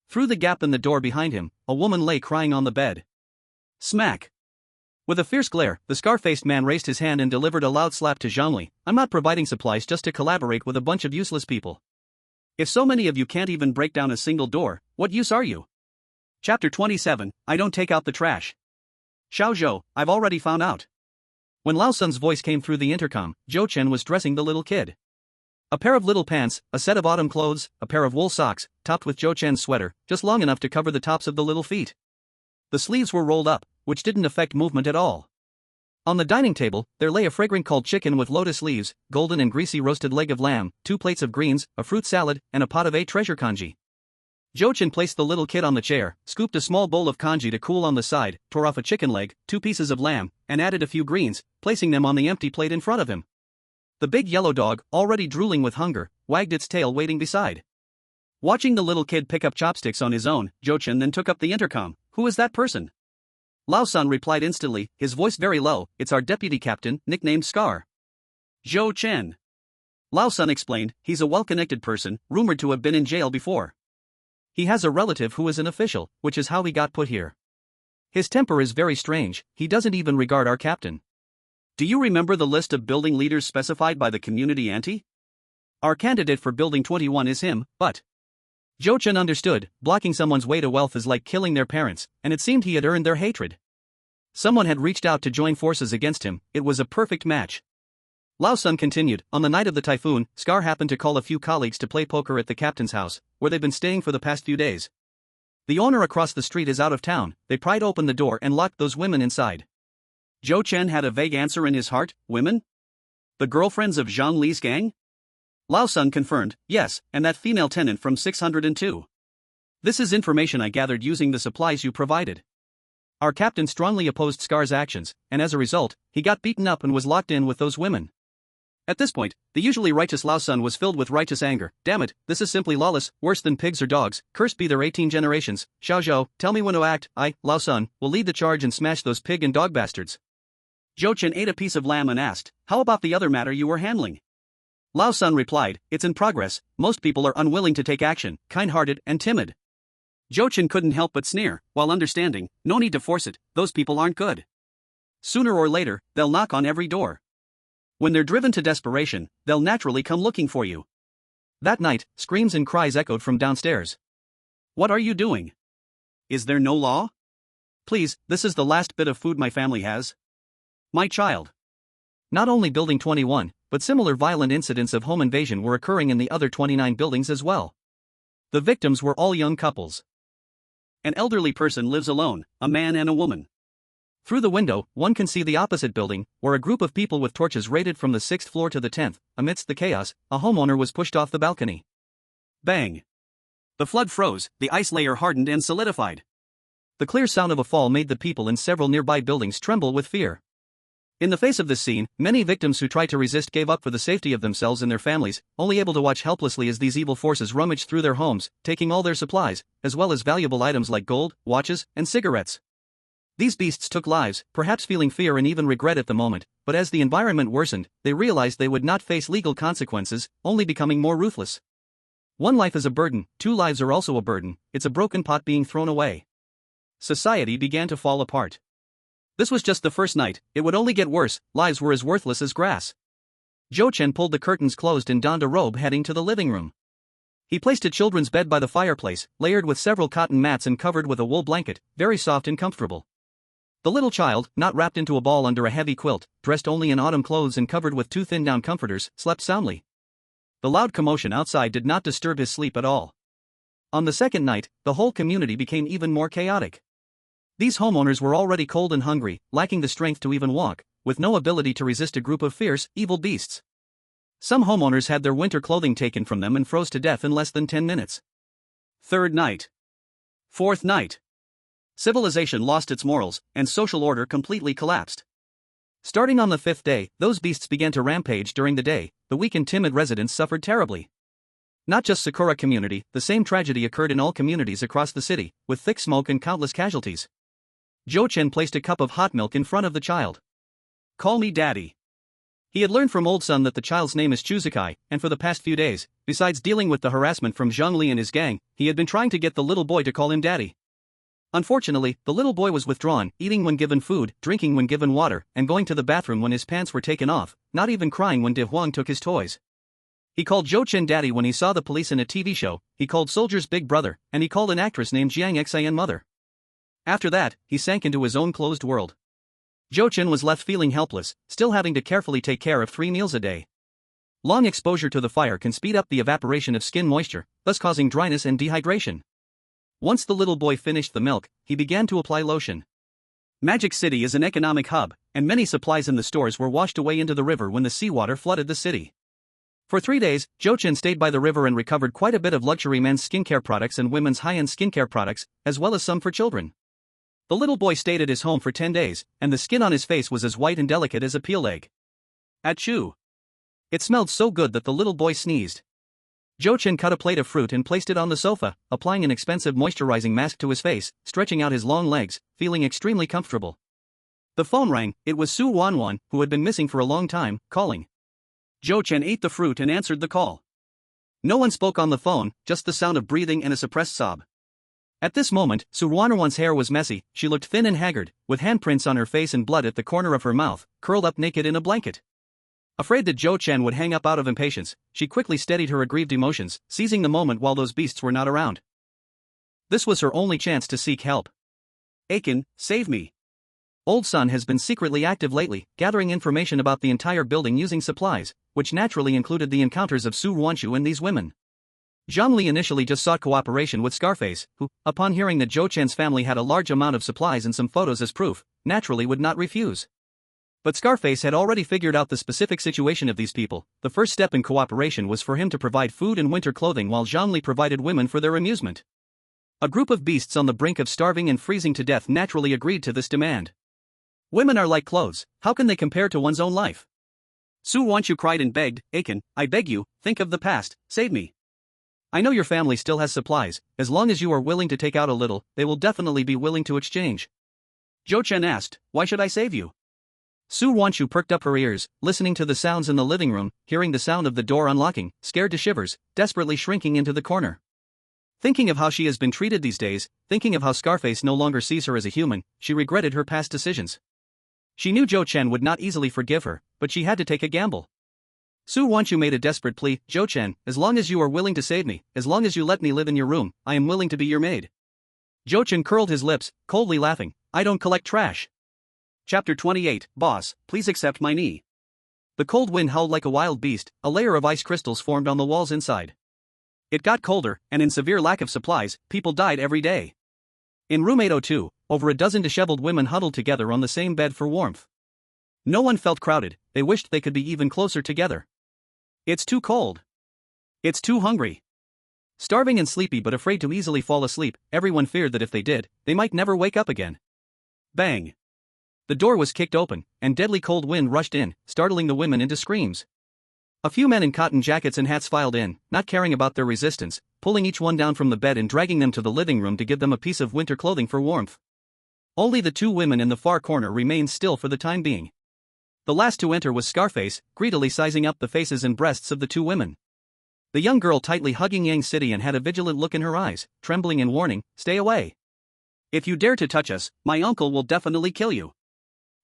Through the gap in the door behind him, a woman lay crying on the bed. Smack! With a fierce glare, the scar-faced man raised his hand and delivered a loud slap to Zhang Li. "I'm not providing supplies just to collaborate with a bunch of useless people. If so many of you can't even break down a single door, what use are you?" Chapter 27, I don't take out the trash. "Xiao Zhou, I've already found out." When Lao Sun's voice came through the intercom, Zhou Chen was dressing the little kid. A pair of little pants, a set of autumn clothes, a pair of wool socks, topped with Zhou Chen's sweater, just long enough to cover the tops of the little feet. The sleeves were rolled up, which didn't affect movement at all. On the dining table, there lay a fragrant cold chicken with lotus leaves, golden and greasy roasted leg of lamb, 2 plates of greens, a fruit salad, and a pot of treasure congee. Zhou Chen placed the little kid on the chair, scooped a small bowl of congee to cool on the side, tore off a chicken leg, 2 pieces of lamb, and added a few greens, placing them on the empty plate in front of him. The big yellow dog, already drooling with hunger, wagged its tail waiting beside. Watching the little kid pick up chopsticks on his own, Zhou Chen then took up the intercom. "Who is that person?" Lao Sun replied instantly, his voice very low. "It's our deputy captain, nicknamed Scar." "Zhou Chen." Lao Sun explained, "He's a well-connected person, rumored to have been in jail before. He has a relative who is an official, which is how he got put here. His temper is very strange, he doesn't even regard our captain. Do you remember the list of building leaders specified by the community ante? Our candidate for building 21 is him, but..." Zhou Chen understood, blocking someone's way to wealth is like killing their parents, and it seemed he had earned their hatred. Someone had reached out to join forces against him, it was a perfect match. Lao Sun continued, "On the night of the typhoon, Scar happened to call a few colleagues to play poker at the captain's house, where they've been staying for the past few days. The owner across the street is out of town, they pried open the door and locked those women inside." Zhou Chen had a vague answer in his heart. Women? The girlfriends of Zhang Li's gang? Lao Sun confirmed, "Yes, and that female tenant from 602. This is information I gathered using the supplies you provided. Our captain strongly opposed Scar's actions, and as a result, he got beaten up and was locked in with those women." At this point, the usually righteous Lao Sun was filled with righteous anger. "Damn it, this is simply lawless, worse than pigs or dogs, cursed be their 18 generations. Xiao Zhou, tell me when to act. I, Lao Sun, will lead the charge and smash those pig and dog bastards." Zhou Chen ate a piece of lamb and asked, "How about the other matter you were handling?" Lao Sun replied, "It's in progress, most people are unwilling to take action, kind-hearted and timid." Zhou Chen couldn't help but sneer, while understanding, "No need to force it, those people aren't good. Sooner or later, they'll knock on every door. When they're driven to desperation, they'll naturally come looking for you." That night, screams and cries echoed from downstairs. "What are you doing? Is there no law? Please, this is the last bit of food my family has. My child." Not only Building 21, but similar violent incidents of home invasion were occurring in the other 29 buildings as well. The victims were all young couples. An elderly person lives alone, a man and a woman. Through the window, one can see the opposite building, where a group of people with torches raided from the 6th floor to the 10th. Amidst the chaos, a homeowner was pushed off the balcony. Bang! The flood froze, the ice layer hardened and solidified. The clear sound of a fall made the people in several nearby buildings tremble with fear. In the face of this scene, many victims who tried to resist gave up for the safety of themselves and their families, only able to watch helplessly as these evil forces rummaged through their homes, taking all their supplies, as well as valuable items like gold, watches, and cigarettes. These beasts took lives, perhaps feeling fear and even regret at the moment, but as the environment worsened, they realized they would not face legal consequences, only becoming more ruthless. One life is a burden, 2 lives are also a burden, it's a broken pot being thrown away. Society began to fall apart. This was just the first night, it would only get worse, lives were as worthless as grass. Zhou Chen pulled the curtains closed and donned a robe, heading to the living room. He placed a children's bed by the fireplace, layered with several cotton mats and covered with a wool blanket, very soft and comfortable. The little child, not wrapped into a ball under a heavy quilt, dressed only in autumn clothes and covered with two thin down comforters, slept soundly. The loud commotion outside did not disturb his sleep at all. On the second night, the whole community became even more chaotic. These homeowners were already cold and hungry, lacking the strength to even walk, with no ability to resist a group of fierce, evil beasts. Some homeowners had their winter clothing taken from them and froze to death in less than 10 minutes. Third night. Fourth night. Civilization lost its morals, and social order completely collapsed. Starting on the fifth day, those beasts began to rampage during the day. The weak and timid residents suffered terribly. Not just Sakura community, the same tragedy occurred in all communities across the city, with thick smoke and countless casualties. Zhou Chen placed a cup of hot milk in front of the child. "Call me daddy." He had learned from Old Sun that the child's name is Chuzukai, and for the past few days, besides dealing with the harassment from Zhang Li and his gang, he had been trying to get the little boy to call him daddy. Unfortunately, the little boy was withdrawn, eating when given food, drinking when given water, and going to the bathroom when his pants were taken off, not even crying when De Huang took his toys. He called Zhou Chen daddy when he saw the police in a TV show, he called soldiers big brother, and he called an actress named Jiang Xian mother. After that, he sank into his own closed world. Zhou Chen was left feeling helpless, still having to carefully take care of 3 meals a day. Long exposure to the fire can speed up the evaporation of skin moisture, thus causing dryness and dehydration. Once the little boy finished the milk, he began to apply lotion. Magic City is an economic hub, and many supplies in the stores were washed away into the river when the seawater flooded the city. For 3 days, Zhou Chen stayed by the river and recovered quite a bit of luxury men's skincare products and women's high-end skincare products, as well as some for children. The little boy stayed at his home for 10 days, and the skin on his face was as white and delicate as a peel egg. Achoo! It smelled so good that the little boy sneezed. Zhou Chen cut a plate of fruit and placed it on the sofa, applying an expensive moisturizing mask to his face, stretching out his long legs, feeling extremely comfortable. The phone rang. It was Su Wanwan, who had been missing for a long time, calling. Zhou Chen ate the fruit and answered the call. No one spoke on the phone, just the sound of breathing and a suppressed sob. At this moment, Su Wanwan's hair was messy, she looked thin and haggard, with handprints on her face and blood at the corner of her mouth, curled up naked in a blanket. Afraid that Zhou Chen would hang up out of impatience, she quickly steadied her aggrieved emotions, seizing the moment while those beasts were not around. This was her only chance to seek help. "Aiken, save me." Old Sun has been secretly active lately, gathering information about the entire building using supplies, which naturally included the encounters of Su Wanshu and these women. Zhang Li initially just sought cooperation with Scarface, who, upon hearing that Zhou Chen's family had a large amount of supplies and some photos as proof, naturally would not refuse. But Scarface had already figured out the specific situation of these people. The first step in cooperation was for him to provide food and winter clothing while Zhang Li provided women for their amusement. A group of beasts on the brink of starving and freezing to death naturally agreed to this demand. Women are like clothes, how can they compare to one's own life? Su Wanshu cried and begged, "Aiken, I beg you, think of the past, save me. I know your family still has supplies, as long as you are willing to take out a little, they will definitely be willing to exchange." Zhou Chen asked, "Why should I save you?" Su Wanshu perked up her ears, listening to the sounds in the living room, hearing the sound of the door unlocking, scared to shivers, desperately shrinking into the corner. Thinking of how she has been treated these days, thinking of how Scarface no longer sees her as a human, she regretted her past decisions. She knew Zhou Chen would not easily forgive her, but she had to take a gamble. Su Wanshu made a desperate plea, "Zhou Chen, as long as you are willing to save me, as long as you let me live in your room, I am willing to be your maid." Zhou Chen curled his lips, coldly laughing, "I don't collect trash." Chapter 28, Boss, please accept my knee. The cold wind howled like a wild beast, a layer of ice crystals formed on the walls inside. It got colder, and in severe lack of supplies, people died every day. In room 802, over a dozen disheveled women huddled together on the same bed for warmth. No one felt crowded, they wished they could be even closer together. It's too cold. It's too hungry. Starving and sleepy but afraid to easily fall asleep, everyone feared that if they did, they might never wake up again. Bang! The door was kicked open, and deadly cold wind rushed in, startling the women into screams. A few men in cotton jackets and hats filed in, not caring about their resistance, pulling each one down from the bed and dragging them to the living room to give them a piece of winter clothing for warmth. Only the 2 women in the far corner remained still for the time being. The last to enter was Scarface, greedily sizing up the faces and breasts of the 2 women. The young girl tightly hugging Yang City and had a vigilant look in her eyes, trembling and warning, "Stay away. If you dare to touch us, my uncle will definitely kill you."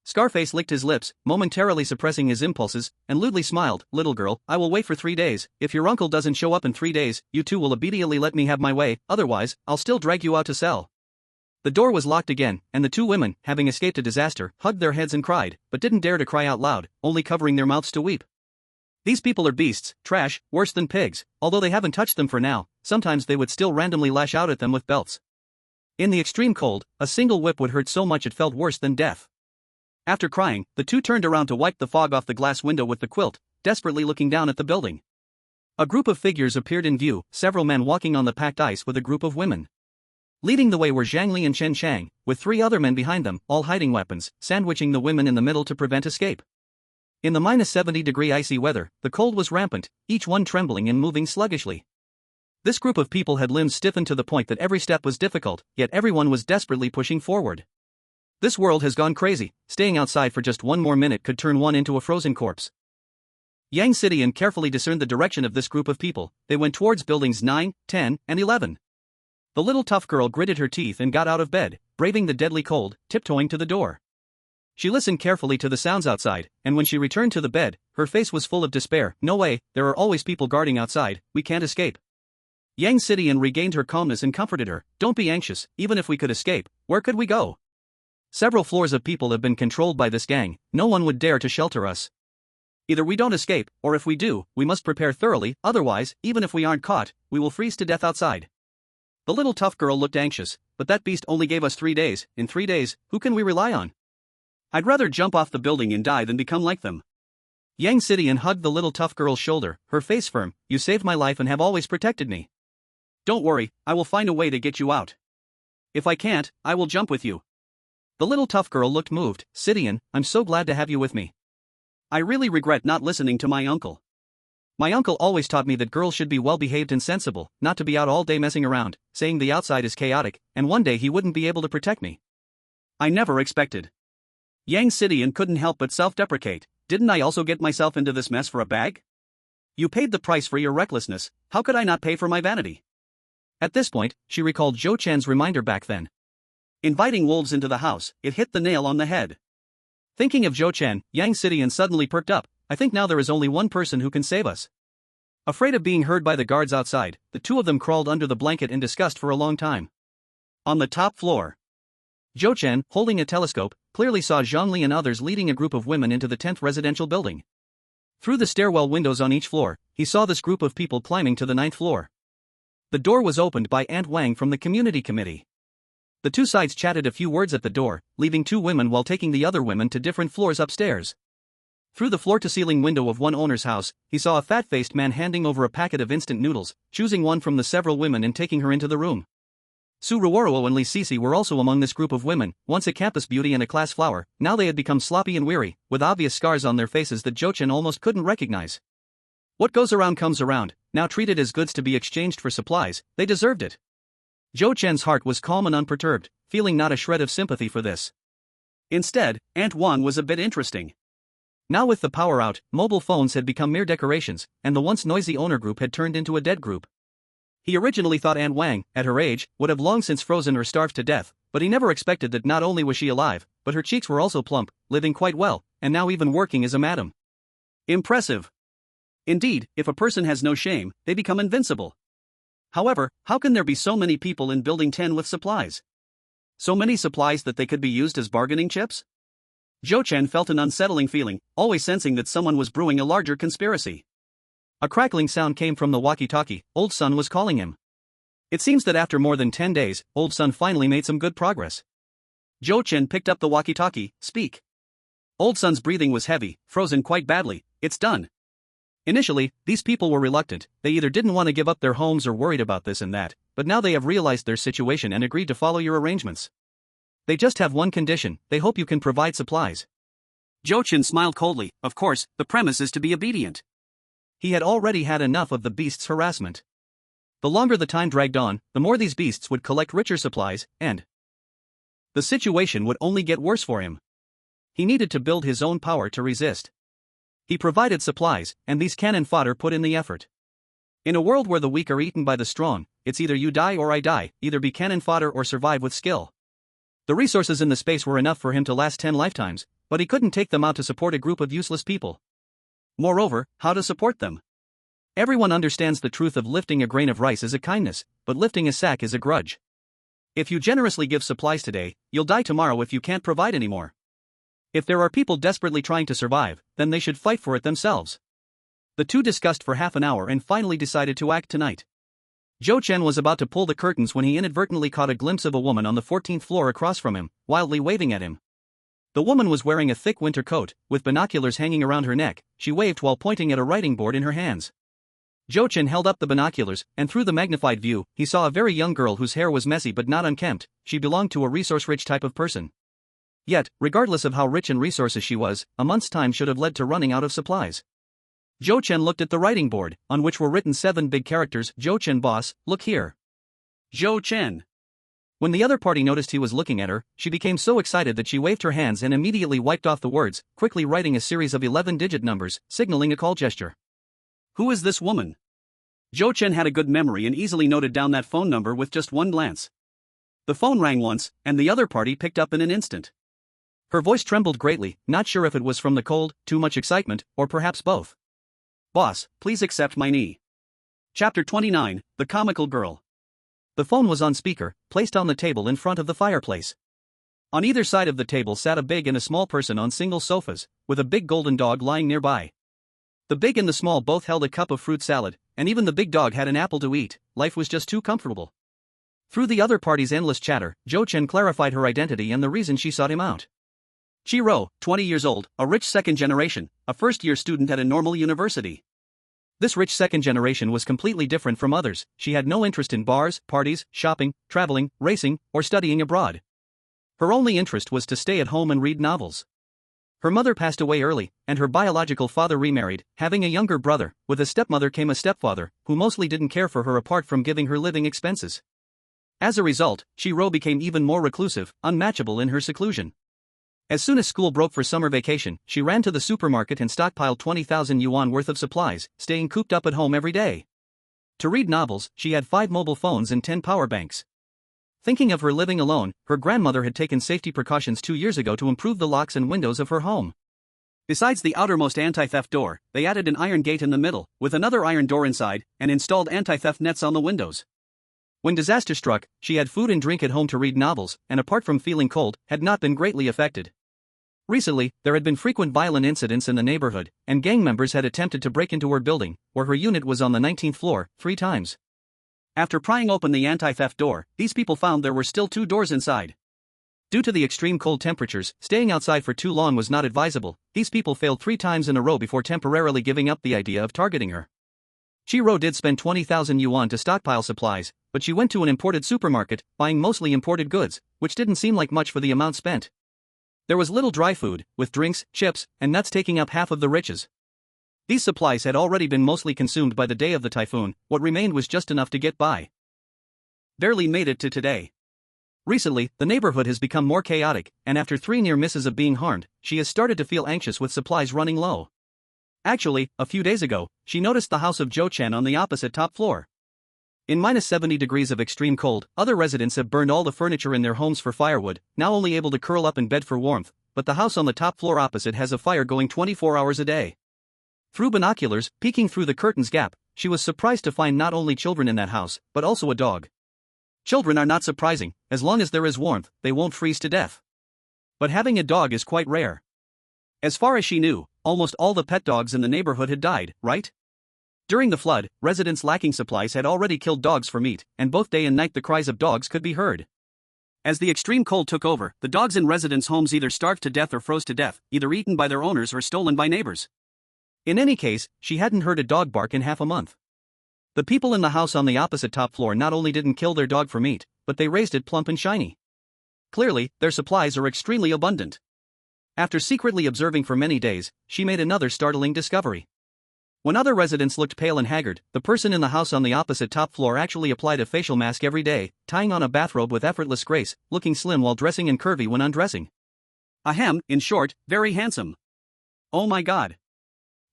Scarface licked his lips, momentarily suppressing his impulses, and lewdly smiled. Little girl, I will wait for 3 days. If your uncle doesn't show up in 3 days, you two will obediently let me have my way, otherwise, I'll still drag you out to sell. The door was locked again, and the two women, having escaped a disaster, hugged their heads and cried, but didn't dare to cry out loud, only covering their mouths to weep. These people are beasts, trash, worse than pigs. Although they haven't touched them for now, sometimes they would still randomly lash out at them with belts. In the extreme cold, a single whip would hurt so much it felt worse than death. After crying, the two turned around to wipe the fog off the glass window with the quilt, desperately looking down at the building. A group of figures appeared in view, several men walking on the packed ice with a group of women. Leading the way were Zhangli and Chen Shang, with 3 other men behind them, all hiding weapons, sandwiching the women in the middle to prevent escape. In the -70-degree icy weather, the cold was rampant, each one trembling and moving sluggishly. This group of people had limbs stiffened to the point that every step was difficult, yet everyone was desperately pushing forward. This world has gone crazy. Staying outside for just 1 more minute could turn one into a frozen corpse. Yang Sidian carefully discerned the direction of this group of people. They went towards buildings 9, 10, and 11. The little tough girl gritted her teeth and got out of bed, braving the deadly cold, tiptoeing to the door. She listened carefully to the sounds outside, and when she returned to the bed, her face was full of despair. No way, there are always people guarding outside, we can't escape. Yang Sidian regained her calmness and comforted her. Don't be anxious, even if we could escape, where could we go? Several floors of people have been controlled by this gang, no one would dare to shelter us. Either we don't escape, or if we do, we must prepare thoroughly, otherwise, even if we aren't caught, we will freeze to death outside. The little tough girl looked anxious, but that beast only gave us 3 days, in 3 days, who can we rely on? I'd rather jump off the building and die than become like them. Yang Sidian hugged the little tough girl's shoulder, her face firm. You saved my life and have always protected me. Don't worry, I will find a way to get you out. If I can't, I will jump with you. The little tough girl looked moved. Sidian, I'm so glad to have you with me. I really regret not listening to my uncle. My uncle always taught me that girls should be well behaved and sensible, not to be out all day messing around, saying the outside is chaotic, and one day he wouldn't be able to protect me. I never expected. Yang Sidian couldn't help but self-deprecate. Didn't I also get myself into this mess for a bag? You paid the price for your recklessness, how could I not pay for my vanity? At this point, she recalled Zhou Chen's reminder back then. Inviting wolves into the house, it hit the nail on the head. Thinking of Zhou Chen, Yang Sidian suddenly perked up. I think now there is only one person who can save us. Afraid of being heard by the guards outside, the two of them crawled under the blanket in disgust for a long time. On the top floor, Zhou Chen, holding a telescope, clearly saw Zhangli and others leading a group of women into the 10th residential building. Through the stairwell windows on each floor, he saw this group of people climbing to the 9th floor. The door was opened by Aunt Wang from the community committee. The two sides chatted a few words at the door, leaving 2 women while taking the other women to different floors upstairs. Through the floor-to-ceiling window of one owner's house, he saw a fat-faced man handing over a packet of instant noodles, choosing one from the several women and taking her into the room. Su Ruoruo and Li Sisi were also among this group of women, once a campus beauty and a class flower. Now they had become sloppy and weary, with obvious scars on their faces that Zhou Chen almost couldn't recognize. What goes around comes around, now treated as goods to be exchanged for supplies, they deserved it. Zhou Chen's heart was calm and unperturbed, feeling not a shred of sympathy for this. Instead, Aunt Wang was a bit interesting. Now with the power out, mobile phones had become mere decorations, and the once noisy owner group had turned into a dead group. He originally thought Aunt Wang, at her age, would have long since frozen or starved to death, but he never expected that not only was she alive, but her cheeks were also plump, living quite well, and now even working as a madam. Impressive. Indeed, if a person has no shame, they become invincible. However, how can there be so many people in Building 10 with supplies? So many supplies that they could be used as bargaining chips? Zhou Chen felt an unsettling feeling, always sensing that someone was brewing a larger conspiracy. A crackling sound came from the walkie-talkie. Old Sun was calling him. It seems that after more than 10 days, Old Sun finally made some good progress. Zhou Chen picked up the walkie-talkie. Speak. Old Sun's breathing was heavy, frozen quite badly. It's done. Initially, these people were reluctant. They either didn't want to give up their homes or worried about this and that, but now they have realized their situation and agreed to follow your arrangements. They just have one condition, they hope you can provide supplies. Zhou Chen smiled coldly. Of course, the premise is to be obedient. He had already had enough of the beasts' harassment. The longer the time dragged on, the more these beasts would collect richer supplies, and the situation would only get worse for him. He needed to build his own power to resist. He provided supplies, and these cannon fodder put in the effort. In a world where the weak are eaten by the strong, it's either you die or I die, either be cannon fodder or survive with skill. The resources in the space were enough for him to last 10 lifetimes, but he couldn't take them out to support a group of useless people. Moreover, how to support them? Everyone understands the truth of lifting a grain of rice is a kindness, but lifting a sack is a grudge. If you generously give supplies today, you'll die tomorrow if you can't provide anymore. If there are people desperately trying to survive, then they should fight for it themselves. The two discussed for half an hour and finally decided to act tonight. Zhou Chen was about to pull the curtains when he inadvertently caught a glimpse of a woman on the 14th floor across from him, wildly waving at him. The woman was wearing a thick winter coat, with binoculars hanging around her neck. She waved while pointing at a writing board in her hands. Zhou Chen held up the binoculars, and through the magnified view, he saw a very young girl whose hair was messy but not unkempt. She belonged to a resource-rich type of person. Yet, regardless of how rich in resources she was, a month's time should have led to running out of supplies. Zhou Chen looked at the writing board, on which were written 7 big characters. Zhou Chen boss, look here. Zhou Chen. When the other party noticed he was looking at her, she became so excited that she waved her hands and immediately wiped off the words, quickly writing a series of 11-digit numbers, signaling a call gesture. Who is this woman? Zhou Chen had a good memory and easily noted down that phone number with just one glance. The phone rang once, and the other party picked up in an instant. Her voice trembled greatly, not sure if it was from the cold, too much excitement, or perhaps both. Boss, please accept my knee. Chapter 29, The Comical Girl. The phone was on speaker, placed on the table in front of the fireplace. On either side of the table sat a big and a small person on single sofas, with a big golden dog lying nearby. The big and the small both held a cup of fruit salad, and even the big dog had an apple to eat. Life was just too comfortable. Through the other party's endless chatter, Zhou Chen clarified her identity and the reason she sought him out. Chi Rou, 20 years old, a rich second generation, a first-year student at a normal university. This rich second generation was completely different from others. She had no interest in bars, parties, shopping, traveling, racing, or studying abroad. Her only interest was to stay at home and read novels. Her mother passed away early, and her biological father remarried, having a younger brother. With a stepmother came a stepfather, who mostly didn't care for her apart from giving her living expenses. As a result, Chi Rou became even more reclusive, unmatchable in her seclusion. As soon as school broke for summer vacation, she ran to the supermarket and stockpiled 20,000 yuan worth of supplies, staying cooped up at home every day. To read novels, she had 5 mobile phones and 10 power banks. Thinking of her living alone, her grandmother had taken safety precautions 2 years ago to improve the locks and windows of her home. Besides the outermost anti-theft door, they added an iron gate in the middle, with another iron door inside, and installed anti-theft nets on the windows. When disaster struck, she had food and drink at home to read novels, and apart from feeling cold, had not been greatly affected. Recently, there had been frequent violent incidents in the neighborhood, and gang members had attempted to break into her building, where her unit was on the 19th floor, 3 times. After prying open the anti-theft door, these people found there were still 2 doors inside. Due to the extreme cold temperatures, staying outside for too long was not advisable. These people failed 3 times in a row before temporarily giving up the idea of targeting her. Chi Rou did spend 20,000 yuan to stockpile supplies, but she went to an imported supermarket, buying mostly imported goods, which didn't seem like much for the amount spent. There was little dry food, with drinks, chips, and nuts taking up half of the riches. These supplies had already been mostly consumed by the day of the typhoon. What remained was just enough to get by. Barely made it to today. Recently, the neighborhood has become more chaotic, and after 3 near misses of being harmed, she has started to feel anxious with supplies running low. Actually, a few days ago, she noticed the house of Zhou Chen on the opposite top floor. In minus 70 degrees of extreme cold, other residents have burned all the furniture in their homes for firewood, now only able to curl up in bed for warmth, but the house on the top floor opposite has a fire going 24 hours a day. Through binoculars, peeking through the curtain's gap, she was surprised to find not only children in that house, but also a dog. Children are not surprising, as long as there is warmth, they won't freeze to death. But having a dog is quite rare. As far as she knew, almost all the pet dogs in the neighborhood had died, right? During the flood, residents lacking supplies had already killed dogs for meat, and both day and night the cries of dogs could be heard. As the extreme cold took over, the dogs in residents' homes either starved to death or froze to death, either eaten by their owners or stolen by neighbors. In any case, she hadn't heard a dog bark in half a month. The people in the house on the opposite top floor not only didn't kill their dog for meat, but they raised it plump and shiny. Clearly, their supplies are extremely abundant. After secretly observing for many days, she made another startling discovery. When other residents looked pale and haggard, the person in the house on the opposite top floor actually applied a facial mask every day, tying on a bathrobe with effortless grace, looking slim while dressing and curvy when undressing. Ahem, in short, very handsome. Oh my god.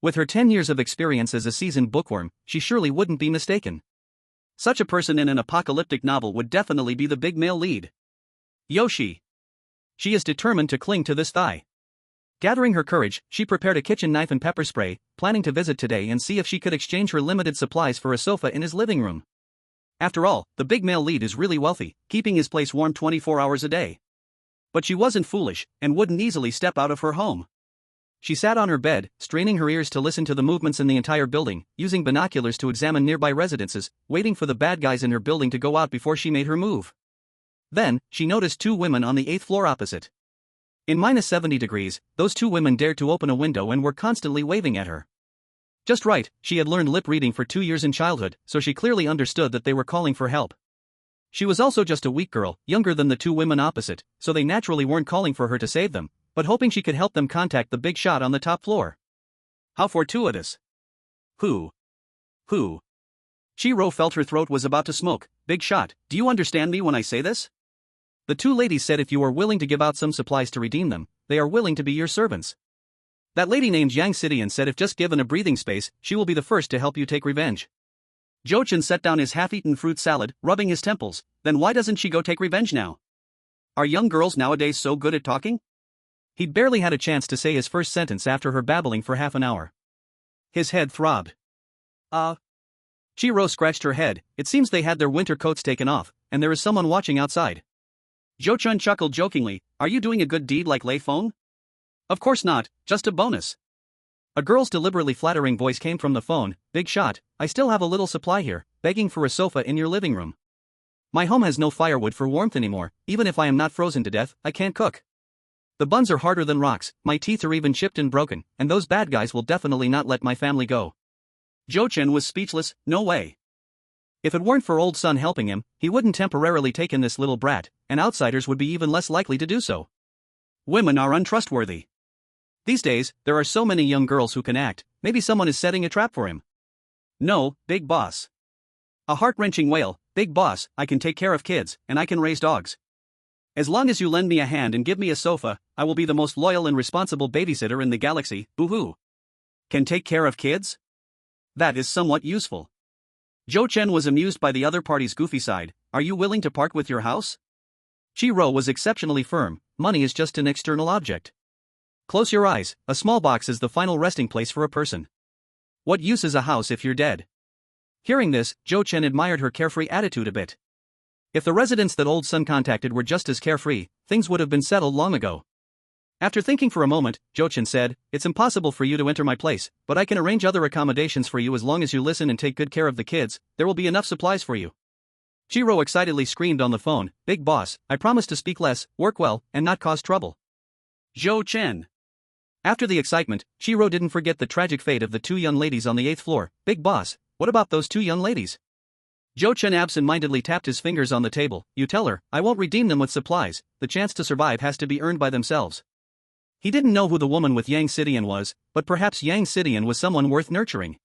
With her 10 years of experience as a seasoned bookworm, she surely wouldn't be mistaken. Such a person in an apocalyptic novel would definitely be the big male lead. Yoshi. She is determined to cling to this thigh. Gathering her courage, she prepared a kitchen knife and pepper spray, planning to visit today and see if she could exchange her limited supplies for a sofa in his living room. After all, the big male lead is really wealthy, keeping his place warm 24 hours a day. But she wasn't foolish, and wouldn't easily step out of her home. She sat on her bed, straining her ears to listen to the movements in the entire building, using binoculars to examine nearby residences, waiting for the bad guys in her building to go out before she made her move. Then, she noticed two women on the 8th floor opposite. In -70 degrees, those two women dared to open a window and were constantly waving at her. Just right, she had learned lip reading for 2 years in childhood, so she clearly understood that they were calling for help. She was also just a weak girl, younger than the two women opposite, so they naturally weren't calling for her to save them, but hoping she could help them contact the big shot on the top floor. How fortuitous. Who? Chiro felt her throat was about to smoke. Big shot, do you understand me when I say this? The two ladies said if you are willing to give out some supplies to redeem them, they are willing to be your servants. That lady named Yang Sidian said if just given a breathing space, she will be the first to help you take revenge. Jochin set down his half-eaten fruit salad, rubbing his temples. Then why doesn't she go take revenge now? Are young girls nowadays so good at talking? He'd barely had a chance to say his first sentence after her babbling for half an hour. His head throbbed. Chiro scratched her head. It seems they had their winter coats taken off, and there is someone watching outside. Jochun chuckled jokingly. Are you doing a good deed like Lei Feng? Of course not, just a bonus. A girl's deliberately flattering voice came from the phone. Big shot, I still have a little supply here, begging for a sofa in your living room. My home has no firewood for warmth anymore, even if I am not frozen to death, I can't cook. The buns are harder than rocks, my teeth are even chipped and broken, and those bad guys will definitely not let my family go. Jochen was speechless. No way. If it weren't for old son helping him, he wouldn't temporarily take in this little brat, and outsiders would be even less likely to do so. Women are untrustworthy. These days, there are so many young girls who can act. Maybe someone is setting a trap for him. No, big boss. A heart-wrenching wail. Big boss, I can take care of kids, and I can raise dogs. As long as you lend me a hand and give me a sofa, I will be the most loyal and responsible babysitter in the galaxy. Boo-hoo. Can take care of kids? That is somewhat useful. Zhou Chen was amused by the other party's goofy side. Are you willing to part with your house? Chiro was exceptionally firm. Money is just an external object. Close your eyes, a small box is the final resting place for a person. What use is a house if you're dead? Hearing this, Zhou Chen admired her carefree attitude a bit. If the residents that old son contacted were just as carefree, things would have been settled long ago. After thinking for a moment, Jochin said, it's impossible for you to enter my place, but I can arrange other accommodations for you as long as you listen and take good care of the kids. There will be enough supplies for you. Chiro excitedly screamed on the phone, Big boss, I promise to speak less, work well, and not cause trouble. Zhou Chen. After the excitement, Chiro didn't forget the tragic fate of the two young ladies on the 8th floor. Big boss, what about those two young ladies? Zhou Chen absent-mindedly tapped his fingers on the table. You tell her, I won't redeem them with supplies, the chance to survive has to be earned by themselves. He didn't know who the woman with Yang Sidian was, but perhaps Yang Sidian was someone worth nurturing.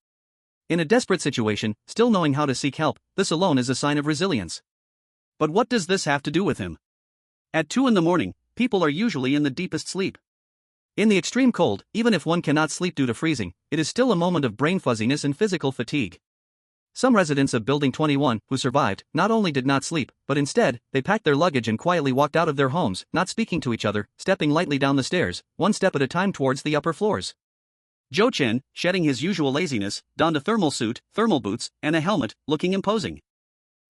In a desperate situation, still knowing how to seek help, this alone is a sign of resilience. But what does this have to do with him? At 2 in the morning, people are usually in the deepest sleep. In the extreme cold, even if one cannot sleep due to freezing, it is still a moment of brain fuzziness and physical fatigue. Some residents of Building 21, who survived, not only did not sleep, but instead, they packed their luggage and quietly walked out of their homes, not speaking to each other, stepping lightly down the stairs, one step at a time towards the upper floors. Zhou Chen, shedding his usual laziness, donned a thermal suit, thermal boots, and a helmet, looking imposing.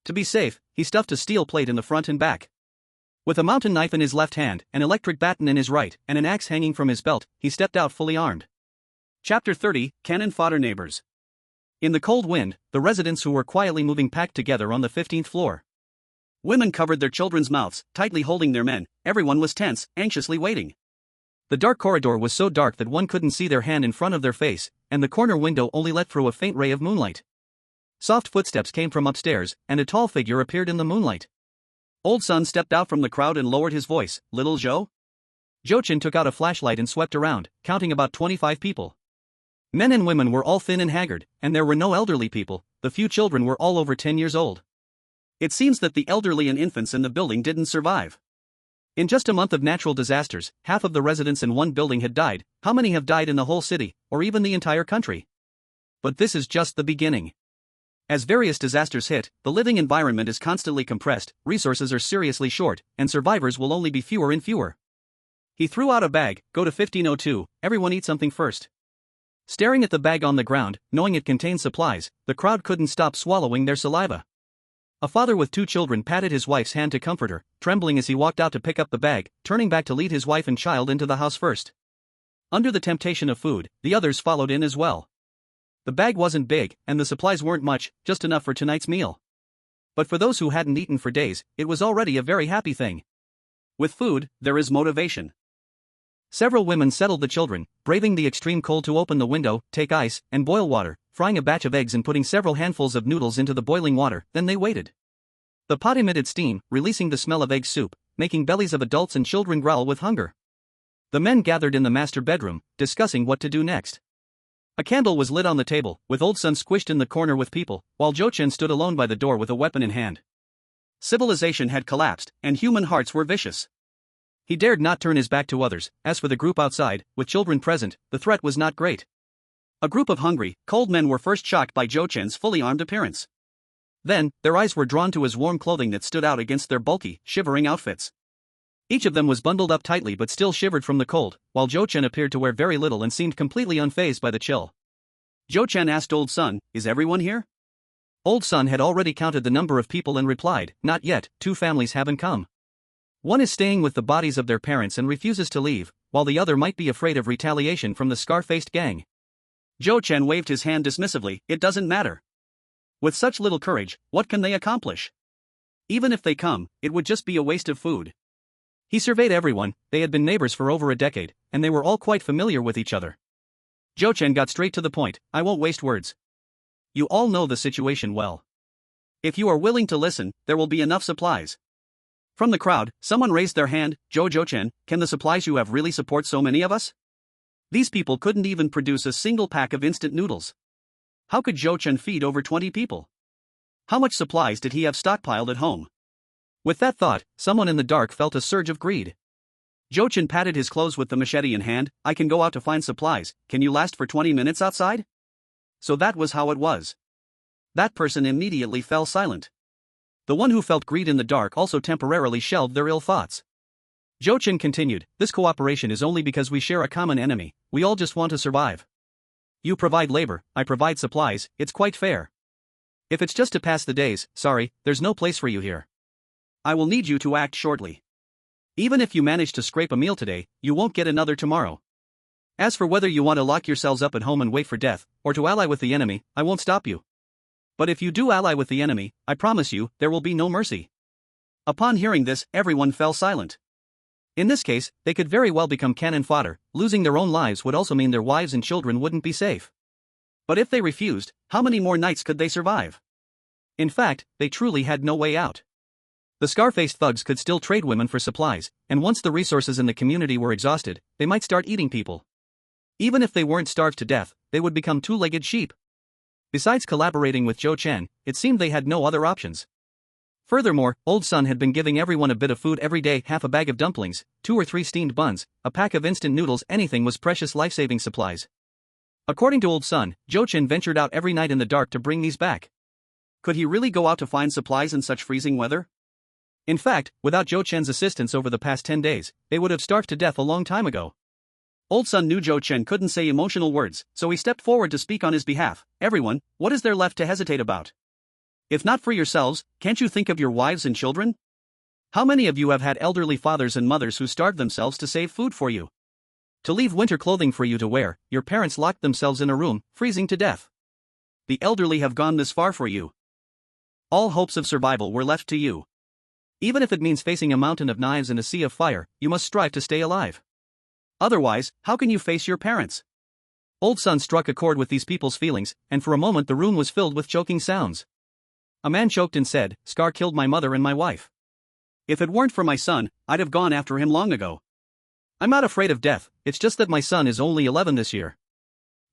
To be safe, he stuffed a steel plate in the front and back. With a mountain knife in his left hand, an electric baton in his right, and an axe hanging from his belt, he stepped out fully armed. Chapter 30, Cannon Fodder Neighbors. In the cold wind, the residents who were quietly moving packed together on the 15th floor. Women covered their children's mouths, tightly holding their men. Everyone was tense, anxiously waiting. The dark corridor was so dark that one couldn't see their hand in front of their face, and the corner window only let through a faint ray of moonlight. Soft footsteps came from upstairs, and a tall figure appeared in the moonlight. Old Sun stepped out from the crowd and lowered his voice. Little Zhou? Jochin took out a flashlight and swept around, counting about 25 people. Men and women were all thin and haggard, and there were no elderly people. The few children were all over 10 years old. It seems that the elderly and infants in the building didn't survive. In just a month of natural disasters, half of the residents in one building had died. How many have died in the whole city, or even the entire country? But this is just the beginning. As various disasters hit, the living environment is constantly compressed, resources are seriously short, and survivors will only be fewer and fewer. He threw out a bag. Go to 1502, everyone eat something first. Staring at the bag on the ground, knowing it contained supplies, the crowd couldn't stop swallowing their saliva. A father with 2 children patted his wife's hand to comfort her, trembling as he walked out to pick up the bag, turning back to lead his wife and child into the house first. Under the temptation of food, the others followed in as well. The bag wasn't big, and the supplies weren't much, just enough for tonight's meal. But for those who hadn't eaten for days, it was already a very happy thing. With food, there is motivation. Several women settled the children, braving the extreme cold to open the window, take ice, and boil water, frying a batch of eggs and putting several handfuls of noodles into the boiling water, then they waited. The pot emitted steam, releasing the smell of egg soup, making bellies of adults and children growl with hunger. The men gathered in the master bedroom, discussing what to do next. A candle was lit on the table, with Old Son squished in the corner with people, while Jochen stood alone by the door with a weapon in hand. Civilization had collapsed, and human hearts were vicious. He dared not turn his back to others. As for the group outside, with children present, the threat was not great. A group of hungry, cold men were first shocked by Jochen's fully armed appearance. Then, their eyes were drawn to his warm clothing that stood out against their bulky, shivering outfits. Each of them was bundled up tightly but still shivered from the cold, while Jochen appeared to wear very little and seemed completely unfazed by the chill. Jochen asked Old Son, "Is everyone here?" Old Son had already counted the number of people and replied, "Not yet, 2 families haven't come. One is staying with the bodies of their parents and refuses to leave, while the other might be afraid of retaliation from the scar-faced gang." Jochen waved his hand dismissively, "It doesn't matter. With such little courage, what can they accomplish? Even if they come, it would just be a waste of food." He surveyed everyone. They had been neighbors for over a decade, and they were all quite familiar with each other. Jochen got straight to the point, "I won't waste words. You all know the situation well. If you are willing to listen, there will be enough supplies." From the crowd, someone raised their hand, Jochen, "Can the supplies you have really support so many of us?" These people couldn't even produce a single pack of instant noodles. How could Jochen feed over 20 people? How much supplies did he have stockpiled at home? With that thought, someone in the dark felt a surge of greed. Jochen patted his clothes with the machete in hand, "I can go out to find supplies, can you last for 20 minutes outside?" So that was how it was. That person immediately fell silent. The one who felt greed in the dark also temporarily shelved their ill thoughts. Jochen continued, "This cooperation is only because we share a common enemy, we all just want to survive. You provide labor, I provide supplies, it's quite fair. If it's just to pass the days, sorry, there's no place for you here. I will need you to act shortly. Even if you manage to scrape a meal today, you won't get another tomorrow. As for whether you want to lock yourselves up at home and wait for death, or to ally with the enemy, I won't stop you. But if you do ally with the enemy, I promise you, there will be no mercy." Upon hearing this, everyone fell silent. In this case, they could very well become cannon fodder. Losing their own lives would also mean their wives and children wouldn't be safe. But if they refused, how many more nights could they survive? In fact, they truly had no way out. The scar-faced thugs could still trade women for supplies, and once the resources in the community were exhausted, they might start eating people. Even if they weren't starved to death, they would become 2-legged sheep. Besides collaborating with Jochen, it seemed they had no other options. Furthermore, Old Son had been giving everyone a bit of food every day, half a bag of dumplings, 2 or 3 steamed buns, a pack of instant noodles, anything was precious life-saving supplies. According to Old Son, Jochen ventured out every night in the dark to bring these back. Could he really go out to find supplies in such freezing weather? In fact, without Jochen's assistance over the past 10 days, they would have starved to death a long time ago. Old Son knew Jochen couldn't say emotional words, so he stepped forward to speak on his behalf. "Everyone, what is there left to hesitate about? If not for yourselves, can't you think of your wives and children? How many of you have had elderly fathers and mothers who starved themselves to save food for you? To leave winter clothing for you to wear, your parents locked themselves in a room, freezing to death. The elderly have gone this far for you. All hopes of survival were left to you. Even if it means facing a mountain of knives and a sea of fire, you must strive to stay alive. Otherwise, how can you face your parents?" Old Son struck a chord with these people's feelings, and for a moment the room was filled with choking sounds. A man choked and said, "Scar killed my mother and my wife. If it weren't for my son, I'd have gone after him long ago. I'm not afraid of death, it's just that my son is only 11 this year."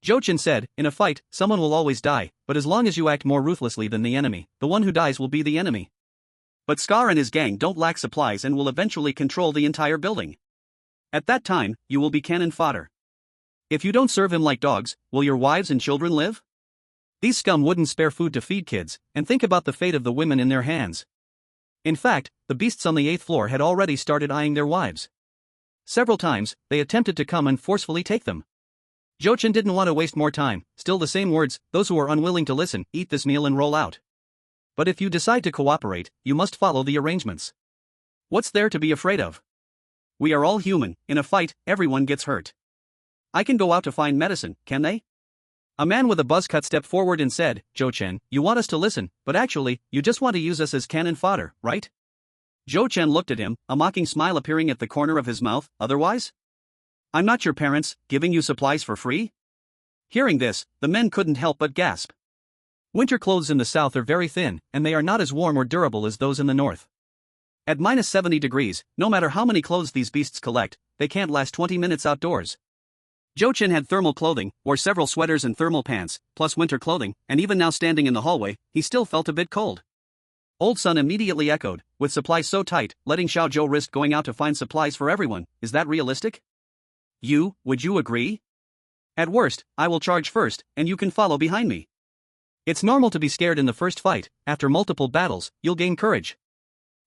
Jochen said, "In a fight, someone will always die, but as long as you act more ruthlessly than the enemy, the one who dies will be the enemy. But Scar and his gang don't lack supplies and will eventually control the entire building. At that time, you will be cannon fodder. If you don't serve him like dogs, will your wives and children live? These scum wouldn't spare food to feed kids, and think about the fate of the women in their hands." In fact, the beasts on the 8th floor had already started eyeing their wives. Several times, they attempted to come and forcefully take them. Zhou Chen didn't want to waste more time, still the same words, those who are unwilling to listen, eat this meal and roll out. But if you decide to cooperate, you must follow the arrangements. What's there to be afraid of? We are all human, in a fight, everyone gets hurt. I can go out to find medicine, can they? A man with a buzz cut stepped forward and said, Zhou Chen, you want us to listen, but actually, you just want to use us as cannon fodder, right? Zhou Chen looked at him, a mocking smile appearing at the corner of his mouth, otherwise? I'm not your parents, giving you supplies for free? Hearing this, the men couldn't help but gasp. Winter clothes in the south are very thin, and they are not as warm or durable as those in the north. At minus 70 degrees, no matter how many clothes these beasts collect, they can't last 20 minutes outdoors. Zhou Chen had thermal clothing, wore several sweaters and thermal pants, plus winter clothing, and even now standing in the hallway, he still felt a bit cold. Old Sun immediately echoed, with supplies so tight, letting Xiao Zhou risk going out to find supplies for everyone, is that realistic? Would you agree? At worst, I will charge first, and you can follow behind me. It's normal to be scared in the first fight, after multiple battles, you'll gain courage.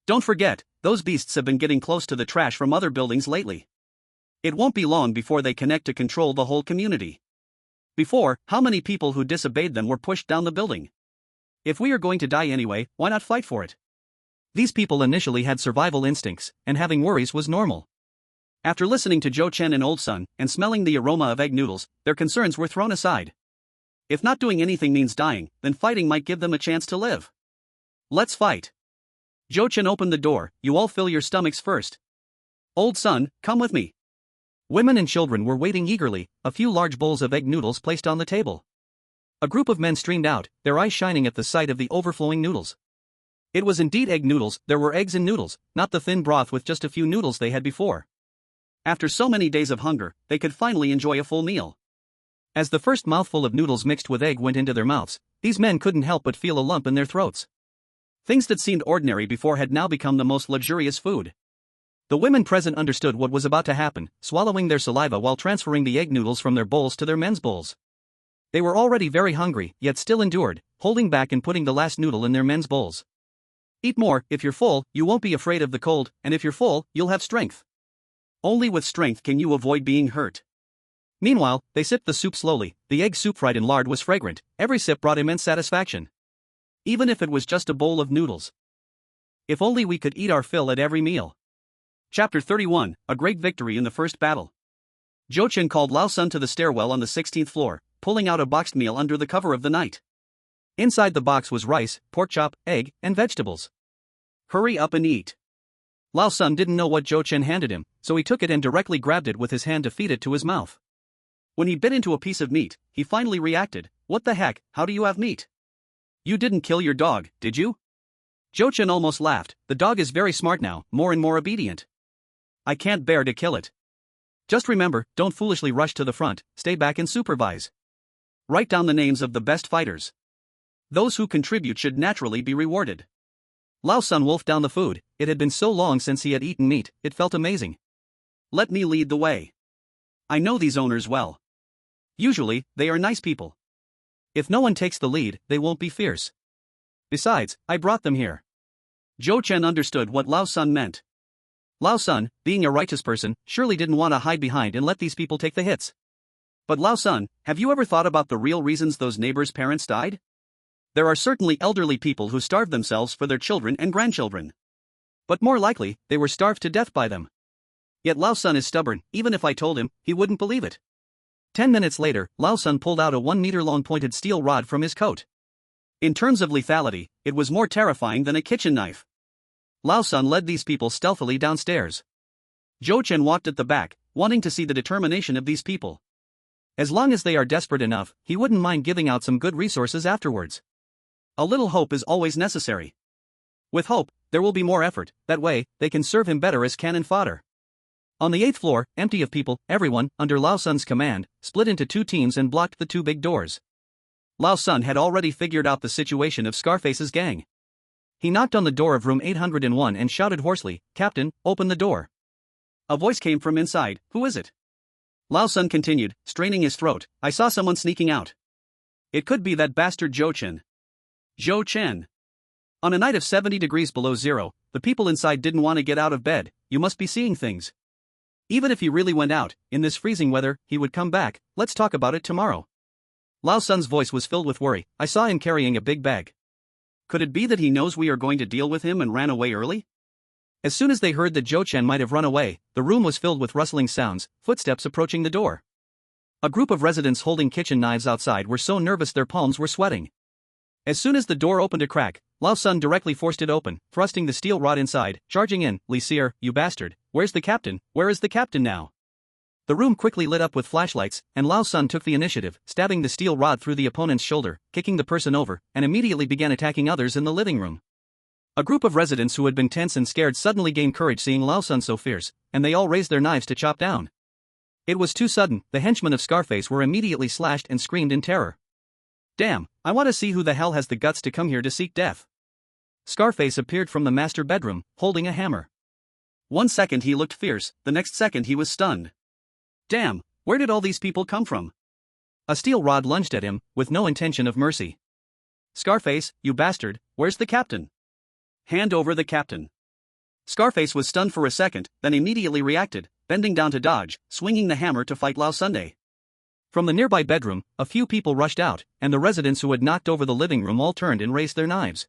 Don't forget, those beasts have been getting close to the trash from other buildings lately. It won't be long before they connect to control the whole community. Before, how many people who disobeyed them were pushed down the building? If we are going to die anyway, why not fight for it? These people initially had survival instincts, and having worries was normal. After listening to Zhou Chen and Old Sun, and smelling the aroma of egg noodles, their concerns were thrown aside. If not doing anything means dying, then fighting might give them a chance to live. Let's fight. Zhou Chen opened the door, you all fill your stomachs first. Old Sun, come with me. Women and children were waiting eagerly, a few large bowls of egg noodles placed on the table. A group of men streamed out, their eyes shining at the sight of the overflowing noodles. It was indeed egg noodles, there were eggs in noodles, not the thin broth with just a few noodles they had before. After so many days of hunger, they could finally enjoy a full meal. As the first mouthful of noodles mixed with egg went into their mouths, these men couldn't help but feel a lump in their throats. Things that seemed ordinary before had now become the most luxurious food. The women present understood what was about to happen, swallowing their saliva while transferring the egg noodles from their bowls to their men's bowls. They were already very hungry, yet still endured, holding back and putting the last noodle in their men's bowls. Eat more, if you're full, you won't be afraid of the cold, and if you're full, you'll have strength. Only with strength can you avoid being hurt. Meanwhile, they sipped the soup slowly, the egg soup fried in lard was fragrant, every sip brought immense satisfaction. Even if it was just a bowl of noodles. If only we could eat our fill at every meal. Chapter 31, A Great Victory in the First Battle. Zhou Chen called Lao Sun to the stairwell on the 16th floor, pulling out a boxed meal under the cover of the night. Inside the box was rice, pork chop, egg, and vegetables. Hurry up and eat. Lao Sun didn't know what Zhou Chen handed him, so he took it and directly grabbed it with his hand to feed it to his mouth. When he bit into a piece of meat, he finally reacted, what the heck, how do you have meat? You didn't kill your dog, did you? Zhou Chen almost laughed, the dog is very smart now, more and more obedient. I can't bear to kill it. Just remember, don't foolishly rush to the front, stay back and supervise. Write down the names of the best fighters. Those who contribute should naturally be rewarded. Lao Sun wolfed down the food, it had been so long since he had eaten meat, it felt amazing. Let me lead the way. I know these owners well. Usually, they are nice people. If no one takes the lead, they won't be fierce. Besides, I brought them here. Zhou Chen understood what Lao Sun meant. Lao Sun, being a righteous person, surely didn't want to hide behind and let these people take the hits. But Lao Sun, have you ever thought about the real reasons those neighbors' parents died? There are certainly elderly people who starved themselves for their children and grandchildren. But more likely, they were starved to death by them. Yet Lao Sun is stubborn, even if I told him, he wouldn't believe it. 10 minutes later, Lao Sun pulled out a 1-meter-long pointed steel rod from his coat. In terms of lethality, it was more terrifying than a kitchen knife. Lao Sun led these people stealthily downstairs. Zhou Chen walked at the back, wanting to see the determination of these people. As long as they are desperate enough, he wouldn't mind giving out some good resources afterwards. A little hope is always necessary. With hope, there will be more effort, that way, they can serve him better as cannon fodder. On the 8th floor, empty of people, everyone, under Lao Sun's command, split into 2 teams and blocked the 2 big doors. Lao Sun had already figured out the situation of Scarface's gang. He knocked on the door of room 801 and shouted hoarsely, Captain, open the door. A voice came from inside, who is it? Lao Sun continued, straining his throat, I saw someone sneaking out. It could be that bastard Zhou Chen. Zhou Chen. On a night of 70 degrees below zero, the people inside didn't want to get out of bed, you must be seeing things. Even if he really went out, in this freezing weather, he would come back. Let's talk about it tomorrow. Lao Sun's voice was filled with worry. I saw him carrying a big bag. Could it be that he knows we are going to deal with him and ran away early? As soon as they heard that Zhou Chen might have run away, the room was filled with rustling sounds, footsteps approaching the door. A group of residents holding kitchen knives outside were so nervous their palms were sweating. As soon as the door opened a crack, Lao Sun directly forced it open, thrusting the steel rod inside, charging in. Li Seer, you bastard, where's the captain? Where is the captain now? The room quickly lit up with flashlights, and Lao Sun took the initiative, stabbing the steel rod through the opponent's shoulder, kicking the person over, and immediately began attacking others in the living room. A group of residents who had been tense and scared suddenly gained courage seeing Lao Sun so fierce, and they all raised their knives to chop down. It was too sudden. The henchmen of Scarface were immediately slashed and screamed in terror. Damn, I want to see who the hell has the guts to come here to seek death. Scarface appeared from the master bedroom, holding a hammer. 1 second he looked fierce, the next second he was stunned. Damn, where did all these people come from? A steel rod lunged at him, with no intention of mercy. Scarface, you bastard, where's the captain? Hand over the captain. Scarface was stunned for a second, then immediately reacted, bending down to dodge, swinging the hammer to fight Lao Sunday. From the nearby bedroom, a few people rushed out, and the residents who had knocked over the living room all turned and raised their knives.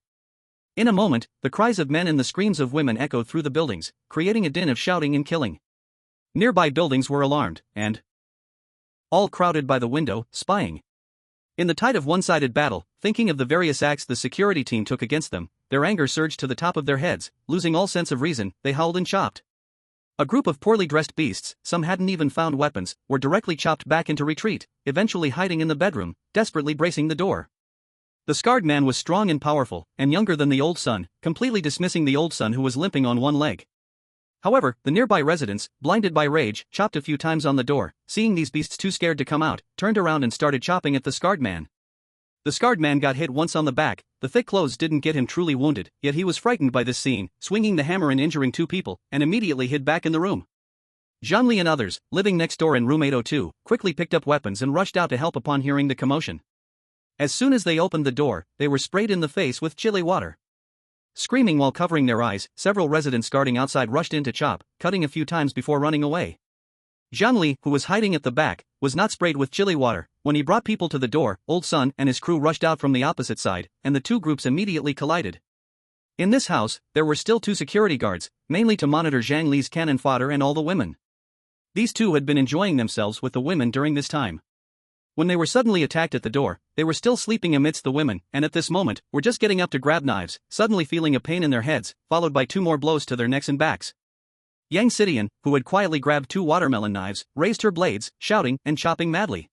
In a moment, the cries of men and the screams of women echoed through the buildings, creating a din of shouting and killing. Nearby buildings were alarmed, and all crowded by the window, spying. In the tide of one-sided battle, thinking of the various acts the security team took against them, their anger surged to the top of their heads. Losing all sense of reason, they howled and chopped. A group of poorly dressed beasts, some hadn't even found weapons, were directly chopped back into retreat, eventually hiding in the bedroom, desperately bracing the door. The scarred man was strong and powerful, and younger than the old son, completely dismissing the old son who was limping on one leg. However, the nearby residents, blinded by rage, chopped a few times on the door. Seeing these beasts too scared to come out, turned around and started chopping at the scarred man. The scarred man got hit once on the back. The thick clothes didn't get him truly wounded, yet he was frightened by this scene, swinging the hammer and injuring 2 people, and immediately hid back in the room. Zhangli and others, living next door in room 802, quickly picked up weapons and rushed out to help upon hearing the commotion. As soon as they opened the door, they were sprayed in the face with chilly water. Screaming while covering their eyes, several residents guarding outside rushed in to chop, cutting a few times before running away. Zhangli, who was hiding at the back, was not sprayed with chilly water. When he brought people to the door, Old Sun and his crew rushed out from the opposite side, and the two groups immediately collided. In this house, there were still 2 security guards, mainly to monitor Zhang Li's cannon fodder and all the women. These two had been enjoying themselves with the women during this time. When they were suddenly attacked at the door, they were still sleeping amidst the women, and at this moment, were just getting up to grab knives, suddenly feeling a pain in their heads, followed by 2 more blows to their necks and backs. Yang Sidian, who had quietly grabbed 2 watermelon knives, raised her blades, shouting and chopping madly.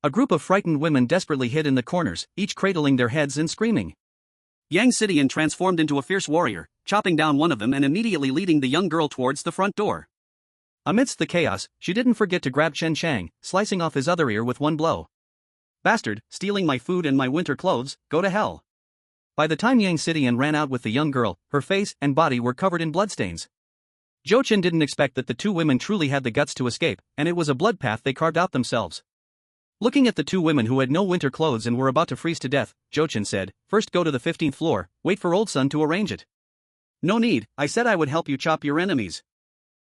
A group of frightened women desperately hid in the corners, each cradling their heads and screaming. Yang Sidian transformed into a fierce warrior, chopping down one of them and immediately leading the young girl towards the front door. Amidst the chaos, she didn't forget to grab Chen Chang, slicing off his other ear with 1 blow. Bastard, stealing my food and my winter clothes, go to hell. By the time Yang Sidian ran out with the young girl, her face and body were covered in bloodstains. Zhou Chen didn't expect that the 2 women truly had the guts to escape, and it was a blood path they carved out themselves. Looking at the 2 women who had no winter clothes and were about to freeze to death, Zhou Chen said, first go to the 15th floor, wait for Old Sun to arrange it. No need, I said I would help you chop your enemies.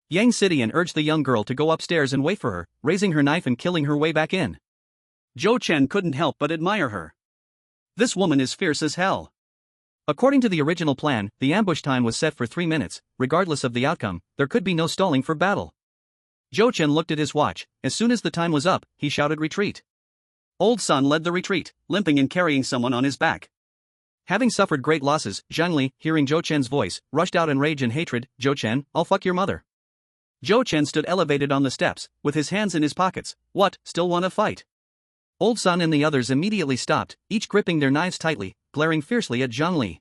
Yang Sidian urged the young girl to go upstairs and wait for her, raising her knife and killing her way back in. Zhou Chen couldn't help but admire her. This woman is fierce as hell. According to the original plan, the ambush time was set for 3 minutes. Regardless of the outcome, there could be no stalling for battle. Zhou Chen looked at his watch. As soon as the time was up, he shouted retreat. Old Sun led the retreat, limping and carrying someone on his back. Having suffered great losses, Zhangli, hearing Zhou Chen's voice, rushed out in rage and hatred. Zhou Chen, I'll fuck your mother. Zhou Chen stood elevated on the steps, with his hands in his pockets. What, still wanna fight? Old Sun and the others immediately stopped, each gripping their knives tightly, glaring fiercely at Zhangli.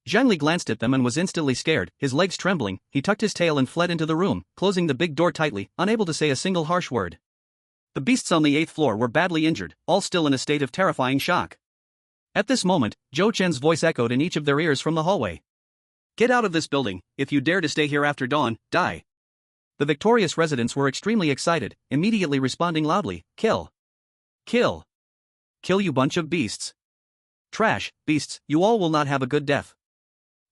Zhangli glanced at them and was instantly scared, his legs trembling. He tucked his tail and fled into the room, closing the big door tightly, unable to say a single harsh word. The beasts on the 8th floor were badly injured, all still in a state of terrifying shock. At this moment, Zhou Chen's voice echoed in each of their ears from the hallway. Get out of this building. If you dare to stay here after dawn, die. The victorious residents were extremely excited, immediately responding loudly, kill. Kill. Kill, you bunch of beasts. Trash, beasts, you all will not have a good death.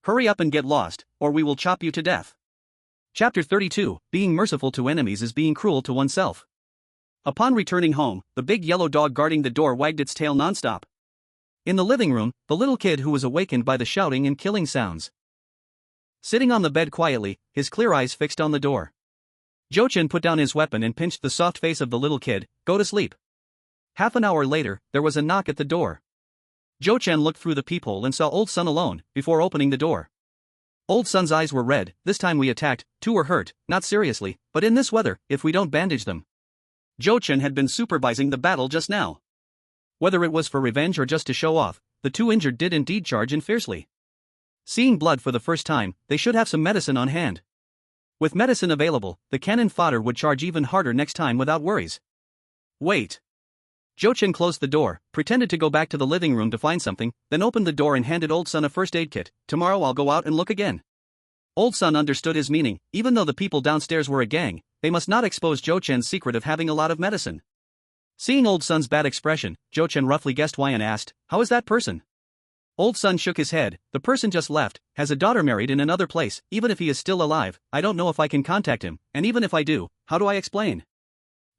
Hurry up and get lost, or we will chop you to death. Chapter 32, Being merciful to enemies is being cruel to oneself. Upon returning home, the big yellow dog guarding the door wagged its tail nonstop. In the living room, the little kid who was awakened by the shouting and killing sounds. Sitting on the bed quietly, his clear eyes fixed on the door. Jochin put down his weapon and pinched the soft face of the little kid. Go to sleep. Half an hour later, there was a knock at the door. Jochin looked through the peephole and saw Old Sun alone, before opening the door. Old Sun's eyes were red. This time we attacked, 2 were hurt, not seriously, but in this weather, if we don't bandage them. Jochin had been supervising the battle just now. Whether it was for revenge or just to show off, the 2 injured did indeed charge in fiercely. Seeing blood for the first time, they should have some medicine on hand. With medicine available, the cannon fodder would charge even harder next time without worries. Wait. Jochin closed the door, pretended to go back to the living room to find something, then opened the door and handed Old Sun a first aid kit. Tomorrow I'll go out and look again. Old Sun understood his meaning. Even though the people downstairs were a gang, they must not expose Jochin's secret of having a lot of medicine. Seeing Old Sun's bad expression, Jochin roughly guessed why and asked, "How is that person?" Old Sun shook his head. "The person just left, has a daughter married in another place. Even if he is still alive, I don't know if I can contact him, and even if I do, how do I explain?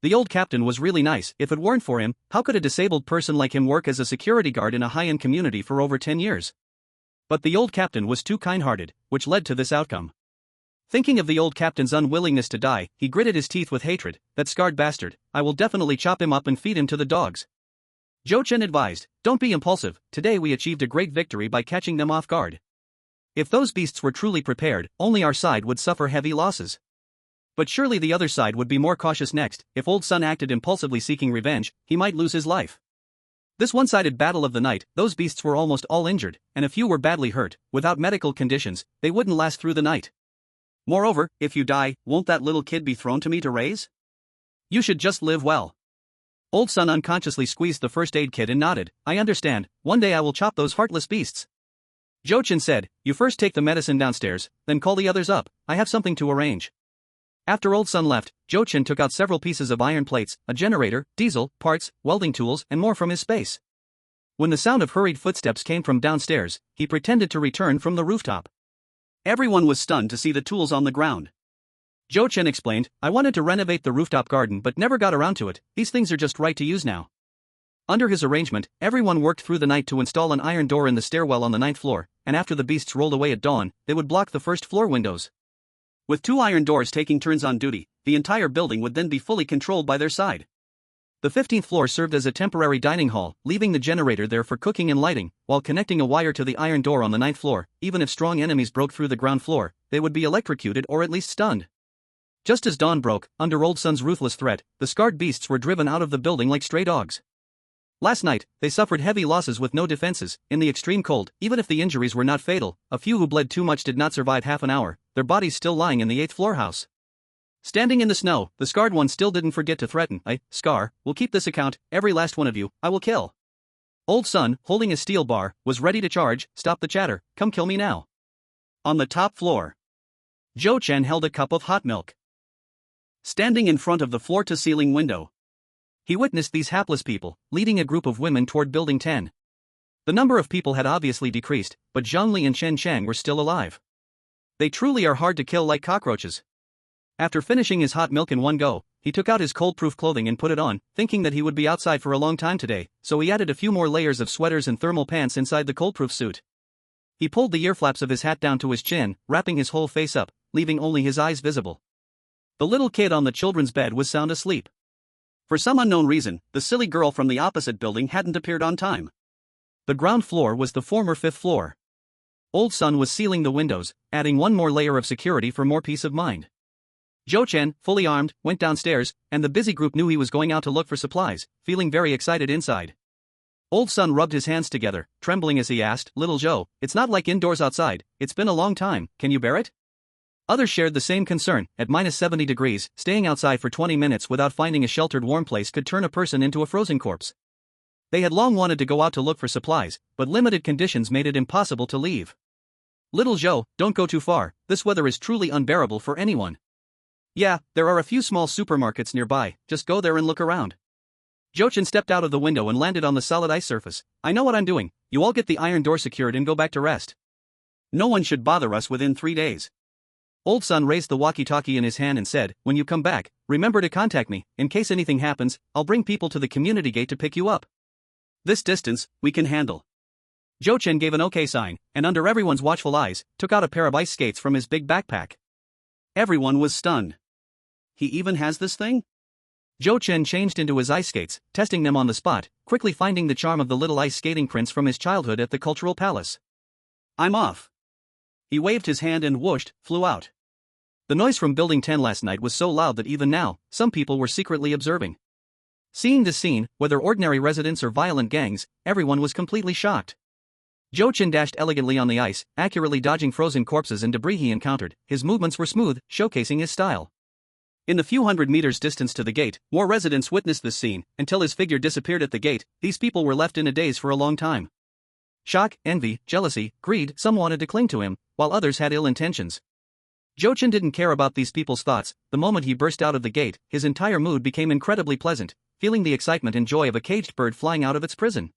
The old captain was really nice. If it weren't for him, how could a disabled person like him work as a security guard in a high-end community for over 10 years? But the old captain was too kind-hearted, which led to this outcome." Thinking of the old captain's unwillingness to die, he gritted his teeth with hatred. "That scarred bastard, I will definitely chop him up and feed him to the dogs." Jochin advised, "Don't be impulsive. Today we achieved a great victory by catching them off guard. If those beasts were truly prepared, only our side would suffer heavy losses. But surely the other side would be more cautious next. If Old Sun acted impulsively seeking revenge, he might lose his life." This one-sided battle of the night, those beasts were almost all injured, and a few were badly hurt. Without medical conditions, they wouldn't last through the night. Moreover, if you die, won't that little kid be thrown to me to raise? You should just live well. Old Sun unconsciously squeezed the first aid kit and nodded. "I understand. One day I will chop those heartless beasts." Jochin said, "You first take the medicine downstairs, then call the others up. I have something to arrange." After Old Sun left, Jochin took out several pieces of iron plates, a generator, diesel, parts, welding tools, and more from his space. When the sound of hurried footsteps came from downstairs, he pretended to return from the rooftop. Everyone was stunned to see the tools on the ground. Jochin explained, "I wanted to renovate the rooftop garden but never got around to it. These things are just right to use now." Under his arrangement, everyone worked through the night to install an iron door in the stairwell on the 9th floor, and after the beasts rolled away at dawn, they would block the first floor windows. With 2 iron doors taking turns on duty, the entire building would then be fully controlled by their side. The 15th floor served as a temporary dining hall, leaving the generator there for cooking and lighting, while connecting a wire to the iron door on the 9th floor. Even if strong enemies broke through the ground floor, they would be electrocuted or at least stunned. Just as dawn broke, under Old Sun's ruthless threat, the scarred beasts were driven out of the building like stray dogs. Last night, they suffered heavy losses with no defenses. In the extreme cold, even if the injuries were not fatal, a few who bled too much did not survive half an hour, their bodies still lying in the 8th floor house. Standing in the snow, the scarred one still didn't forget to threaten. "I, Scar, will keep this account. Every last one of you, I will kill." Old Sun, holding a steel bar, was ready to charge. "Stop the chatter, come kill me now." On the top floor, Jochin held a cup of hot milk. Standing in front of the floor-to-ceiling window, he witnessed these hapless people, leading a group of women toward Building 10. The number of people had obviously decreased, but Zhongli and Chen Chang were still alive. They truly are hard to kill like cockroaches. After finishing his hot milk in one go, he took out his cold-proof clothing and put it on, thinking that he would be outside for a long time today, so he added a few more layers of sweaters and thermal pants inside the cold-proof suit. He pulled the ear flaps of his hat down to his chin, wrapping his whole face up, leaving only his eyes visible. The little kid on the children's bed was sound asleep. For some unknown reason, the silly girl from the opposite building hadn't appeared on time. The ground floor was the former 5th floor. Old Sun was sealing the windows, adding one more layer of security for more peace of mind. Jochin, fully armed, went downstairs, and the busy group knew he was going out to look for supplies, feeling very excited inside. Old Sun rubbed his hands together, trembling as he asked, "Little Zhou, it's not like indoors outside, it's been a long time, can you bear it?" Others shared the same concern. At -70 degrees, staying outside for 20 minutes without finding a sheltered warm place could turn a person into a frozen corpse. They had long wanted to go out to look for supplies, but limited conditions made it impossible to leave. "Little Zhou, don't go too far, this weather is truly unbearable for anyone." "Yeah, there are a few small supermarkets nearby, just go there and look around." Jochin stepped out of the window and landed on the solid ice surface. "I know what I'm doing, you all get the iron door secured and go back to rest. No one should bother us within 3 days. Old Sun raised the walkie-talkie in his hand and said, "When you come back, remember to contact me. In case anything happens, I'll bring people to the community gate to pick you up. This distance, we can handle." Zhou Chen gave an okay sign, and under everyone's watchful eyes, took out a pair of ice skates from his big backpack. Everyone was stunned. He even has this thing? Zhou Chen changed into his ice skates, testing them on the spot, quickly finding the charm of the little ice skating prince from his childhood at the Cultural Palace. "I'm off." He waved his hand and whooshed, flew out. The noise from Building 10 last night was so loud that even now, some people were secretly observing. Seeing this scene, whether ordinary residents or violent gangs, everyone was completely shocked. Zhou Chen dashed elegantly on the ice, accurately dodging frozen corpses and debris he encountered. His movements were smooth, showcasing his style. In the few hundred meters distance to the gate, more residents witnessed this scene. Until his figure disappeared at the gate, these people were left in a daze for a long time. Shock, envy, jealousy, greed, some wanted to cling to him, while others had ill intentions. Zhou Chen didn't care about these people's thoughts. The moment he burst out of the gate, his entire mood became incredibly pleasant, feeling the excitement and joy of a caged bird flying out of its prison.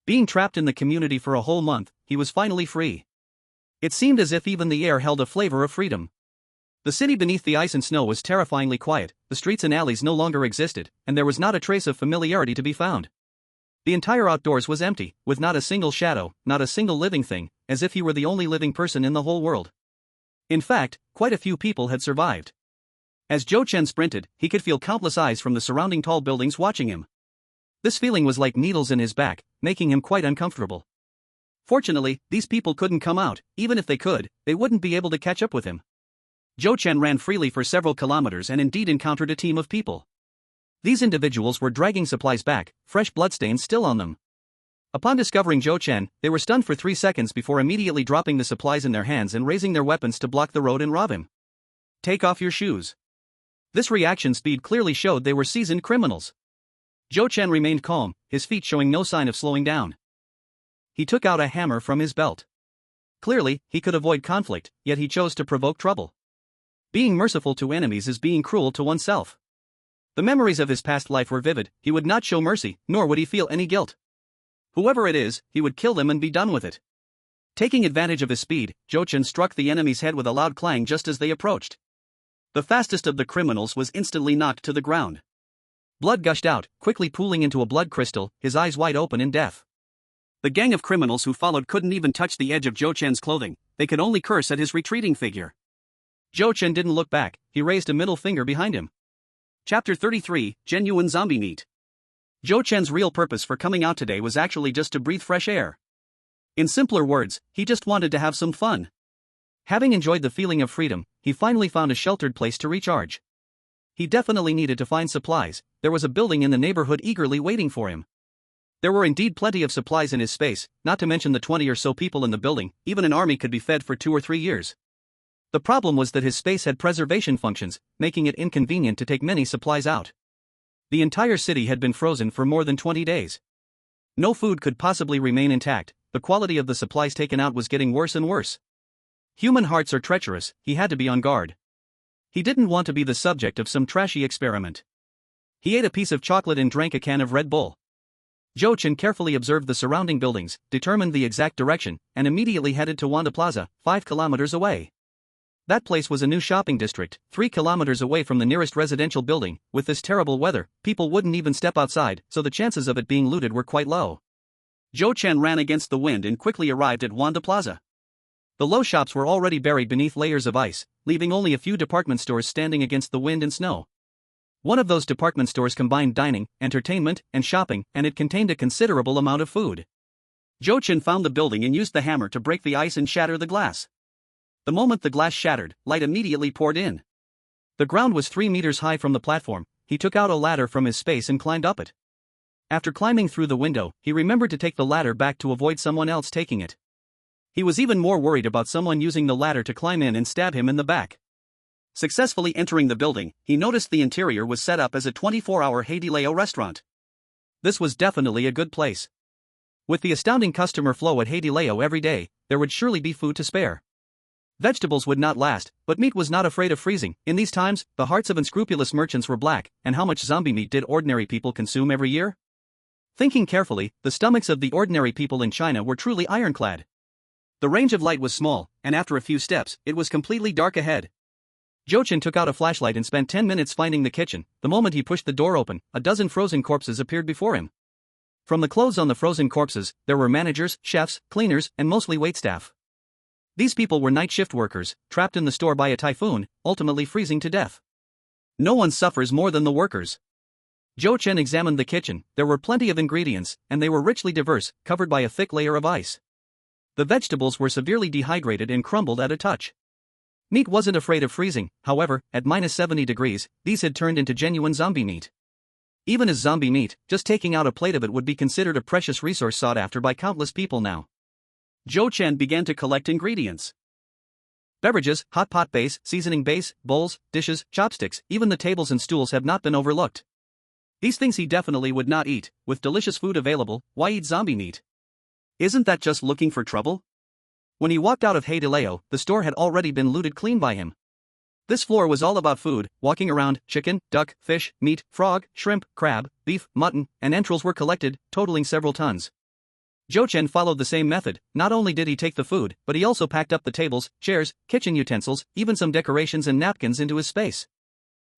Being trapped in the community for a whole month, he was finally free. It seemed as if even the air held a flavor of freedom. The city beneath the ice and snow was terrifyingly quiet, the streets and alleys no longer existed, and there was not a trace of familiarity to be found. The entire outdoors was empty, with not a single shadow, not a single living thing, as if he were the only living person in the whole world. In fact, quite a few people had survived. As Zhou Chen sprinted, he could feel countless eyes from the surrounding tall buildings watching him. This feeling was like needles in his back, making him quite uncomfortable. Fortunately, these people couldn't come out. Even if they could, they wouldn't be able to catch up with him. Zhou Chen ran freely for several kilometers and indeed encountered a team of people. These individuals were dragging supplies back, fresh bloodstains still on them. Upon discovering Zhou Chen, they were stunned for 3 seconds before immediately dropping the supplies in their hands and raising their weapons to block the road and rob him. "Take off your shoes." This reaction speed clearly showed they were seasoned criminals. Zhou Chen remained calm, his feet showing no sign of slowing down. He took out a hammer from his belt. Clearly, he could avoid conflict, yet he chose to provoke trouble. Being merciful to enemies is being cruel to oneself. The memories of his past life were vivid. He would not show mercy, nor would he feel any guilt. Whoever it is, he would kill them and be done with it. Taking advantage of his speed, Zhou Chen struck the enemy's head with a loud clang just as they approached. The fastest of the criminals was instantly knocked to the ground. Blood gushed out, quickly pooling into a blood crystal, his eyes wide open in death. The gang of criminals who followed couldn't even touch the edge of Zhou Chen's clothing. They could only curse at his retreating figure. Zhou Chen didn't look back. He raised a middle finger behind him. Chapter 33, Genuine Zombie Meat. Zhou Chen's real purpose for coming out today was actually just to breathe fresh air. In simpler words, he just wanted to have some fun. Having enjoyed the feeling of freedom, he finally found a sheltered place to recharge. He definitely needed to find supplies. There was a building in the neighborhood eagerly waiting for him. There were indeed plenty of supplies in his space, not to mention the 20 or so people in the building. Even an army could be fed for 2 or 3 years. The problem was that his space had preservation functions, making it inconvenient to take many supplies out. The entire city had been frozen for more than 20 days. No food could possibly remain intact. The quality of the supplies taken out was getting worse and worse. Human hearts are treacherous. He had to be on guard. He didn't want to be the subject of some trashy experiment. He ate a piece of chocolate and drank a can of Red Bull. Zhou Chen carefully observed the surrounding buildings, determined the exact direction, and immediately headed to Wanda Plaza, 5 kilometers away. That place was a new shopping district, 3 kilometers away from the nearest residential building. With this terrible weather, people wouldn't even step outside, so the chances of it being looted were quite low. Zhou Chen ran against the wind and quickly arrived at Wanda Plaza. The low shops were already buried beneath layers of ice, leaving only a few department stores standing against the wind and snow. One of those department stores combined dining, entertainment, and shopping, and it contained a considerable amount of food. Zhou Chen found the building and used the hammer to break the ice and shatter the glass. The moment the glass shattered, light immediately poured in. The ground was 3 meters high from the platform. He took out a ladder from his space and climbed up it. After climbing through the window, he remembered to take the ladder back to avoid someone else taking it. He was even more worried about someone using the ladder to climb in and stab him in the back. Successfully entering the building, he noticed the interior was set up as a 24-hour Haidileo restaurant. This was definitely a good place. With the astounding customer flow at Haidileo every day, there would surely be food to spare. Vegetables would not last, but meat was not afraid of freezing. In these times, the hearts of unscrupulous merchants were black. And how much zombie meat did ordinary people consume every year? Thinking carefully, the stomachs of the ordinary people in China were truly ironclad. The range of light was small, and after a few steps, it was completely dark ahead. Jochin took out a flashlight and spent 10 minutes finding the kitchen. The moment he pushed the door open, a dozen frozen corpses appeared before him. From the clothes on the frozen corpses, there were managers, chefs, cleaners, and mostly waitstaff. These people were night shift workers, trapped in the store by a typhoon, ultimately freezing to death. No one suffers more than the workers. Zhou Chen examined the kitchen. There were plenty of ingredients, and they were richly diverse, covered by a thick layer of ice. The vegetables were severely dehydrated and crumbled at a touch. Meat wasn't afraid of freezing, however, at -70 degrees, these had turned into genuine zombie meat. Even as zombie meat, just taking out a plate of it would be considered a precious resource sought after by countless people now. Zhou Chen began to collect ingredients. Beverages, hot pot base, seasoning base, bowls, dishes, chopsticks, even the tables and stools have not been overlooked. These things he definitely would not eat. With delicious food available, why eat zombie meat? Isn't that just looking for trouble? When he walked out of Heideleo, the store had already been looted clean by him. This floor was all about food. Walking around, chicken, duck, fish, meat, frog, shrimp, crab, beef, mutton, and entrails were collected, totaling several tons. Zhou Chen followed the same method. Not only did he take the food, but he also packed up the tables, chairs, kitchen utensils, even some decorations and napkins into his space.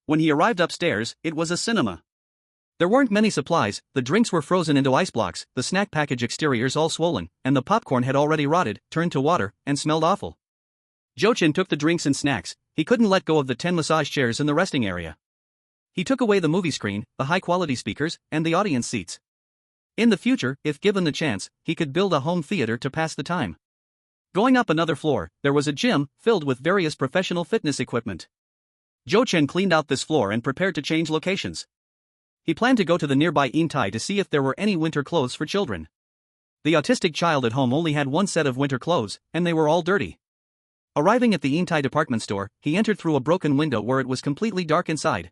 When he arrived upstairs, it was a cinema. There weren't many supplies. The drinks were frozen into ice blocks, the snack package exteriors all swollen, and the popcorn had already rotted, turned to water, and smelled awful. Zhou Chen took the drinks and snacks. He couldn't let go of the 10 massage chairs in the resting area. He took away the movie screen, the high-quality speakers, and the audience seats. In the future, if given the chance, he could build a home theater to pass the time. Going up another floor, there was a gym, filled with various professional fitness equipment. Zhou Chen cleaned out this floor and prepared to change locations. He planned to go to the nearby Intai to see if there were any winter clothes for children. The autistic child at home only had one set of winter clothes, and they were all dirty. Arriving at the Intai department store, he entered through a broken window where it was completely dark inside.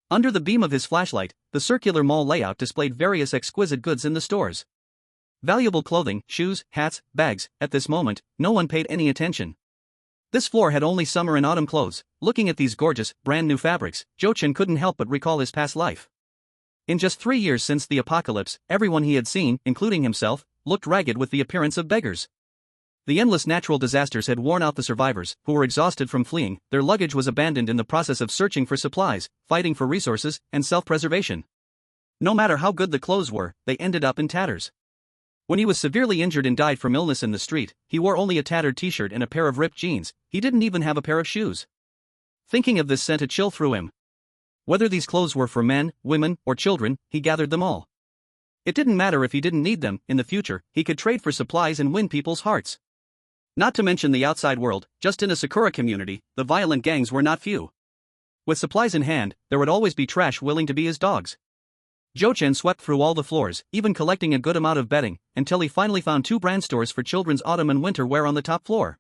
Under the beam of his flashlight, the circular mall layout displayed various exquisite goods in the stores. Valuable clothing, shoes, hats, bags. At this moment, no one paid any attention. This floor had only summer and autumn clothes. Looking at these gorgeous, brand new fabrics, Zhou Chen couldn't help but recall his past life. In just 3 years since the apocalypse, everyone he had seen, including himself, looked ragged with the appearance of beggars. The endless natural disasters had worn out the survivors, who were exhausted from fleeing. Their luggage was abandoned in the process of searching for supplies, fighting for resources, and self-preservation. No matter how good the clothes were, they ended up in tatters. When he was severely injured and died from illness in the street, he wore only a tattered t-shirt and a pair of ripped jeans. He didn't even have a pair of shoes. Thinking of this sent a chill through him. Whether these clothes were for men, women, or children, he gathered them all. It didn't matter if he didn't need them. In the future, he could trade for supplies and win people's hearts. Not to mention the outside world. Just in a Sakura community, the violent gangs were not few. With supplies in hand, there would always be trash willing to be his dogs. Zhou Chen swept through all the floors, even collecting a good amount of bedding, until he finally found 2 brand stores for children's autumn and winter wear on the top floor.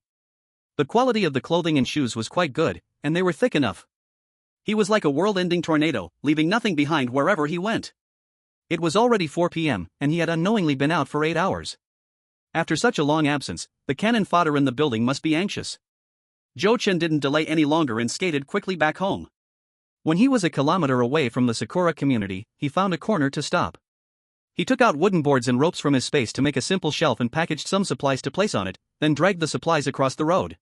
The quality of the clothing and shoes was quite good, and they were thick enough. He was like a world-ending tornado, leaving nothing behind wherever he went. It was already 4 p.m., and he had unknowingly been out for 8 hours. After such a long absence, the cannon fodder in the building must be anxious. Zhou Chen didn't delay any longer and skated quickly back home. When he was a kilometer away from the Sakura community, he found a corner to stop. He took out wooden boards and ropes from his space to make a simple shelf and packaged some supplies to place on it, then dragged the supplies across the road.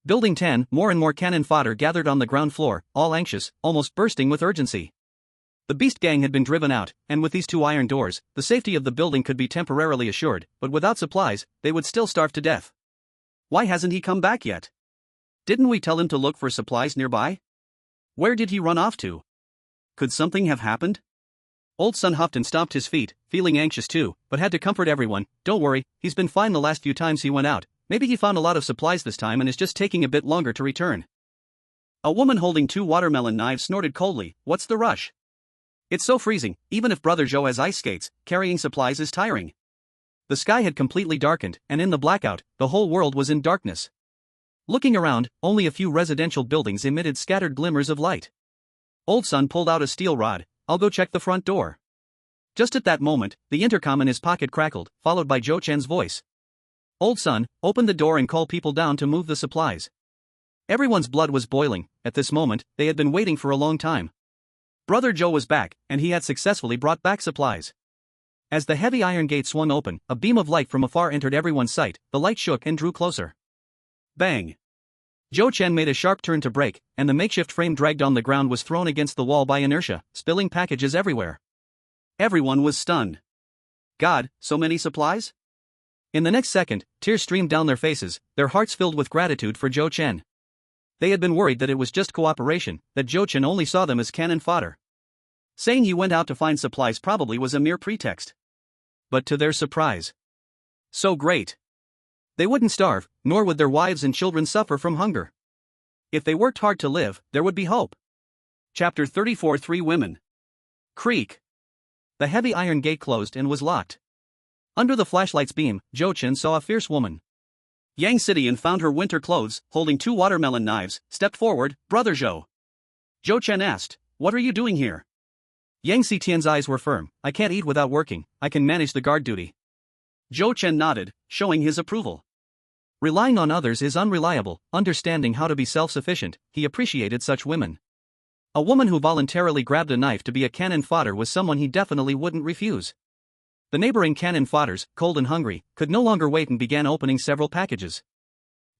Building 10, more and more cannon fodder gathered on the ground floor, all anxious, almost bursting with urgency. The beast gang had been driven out, and with these 2 iron doors, the safety of the building could be temporarily assured, but without supplies, they would still starve to death. Why hasn't he come back yet? Didn't we tell him to look for supplies nearby? Where did he run off to? Could something have happened? Old Sun huffed and stomped his feet, feeling anxious too, but had to comfort everyone. Don't worry, he's been fine the last few times he went out. Maybe he found a lot of supplies this time and is just taking a bit longer to return. A woman holding 2 watermelon knives snorted coldly. What's the rush? It's so freezing. Even if Brother Joe has ice skates, carrying supplies is tiring. The sky had completely darkened, and in the blackout, the whole world was in darkness. Looking around, only a few residential buildings emitted scattered glimmers of light. Old Sun pulled out a steel rod. I'll go check the front door. Just at that moment, the intercom in his pocket crackled, followed by Zhou Chen's voice. Old Sun, open the door and call people down to move the supplies. Everyone's blood was boiling. At this moment, they had been waiting for a long time. Brother Joe was back, and he had successfully brought back supplies. As the heavy iron gate swung open, a beam of light from afar entered everyone's sight. The light shook and drew closer. Bang! Zhou Chen made a sharp turn to brake, and the makeshift frame dragged on the ground was thrown against the wall by inertia, spilling packages everywhere. Everyone was stunned. God, so many supplies? In the next second, tears streamed down their faces, their hearts filled with gratitude for Zhou Chen. They had been worried that it was just cooperation, that Zhou Chen only saw them as cannon fodder. Saying he went out to find supplies probably was a mere pretext. But to their surprise, so great. They wouldn't starve, nor would their wives and children suffer from hunger. If they worked hard to live, there would be hope. Chapter 34. 3 Women. Creak. The heavy iron gate closed and was locked. Under the flashlight's beam, Zhou Chen saw a fierce woman. Yang Sidian found her winter clothes, holding 2 watermelon knives, stepped forward. Brother Zhou. Zhou Chen asked, "What are you doing here?" Yang Sitian's eyes were firm. "I can't eat without working, I can manage the guard duty." Zhou Chen nodded, showing his approval. Relying on others is unreliable, understanding how to be self-sufficient, he appreciated such women. A woman who voluntarily grabbed a knife to be a cannon fodder was someone he definitely wouldn't refuse. The neighboring cannon fodders, cold and hungry, could no longer wait and began opening several packages.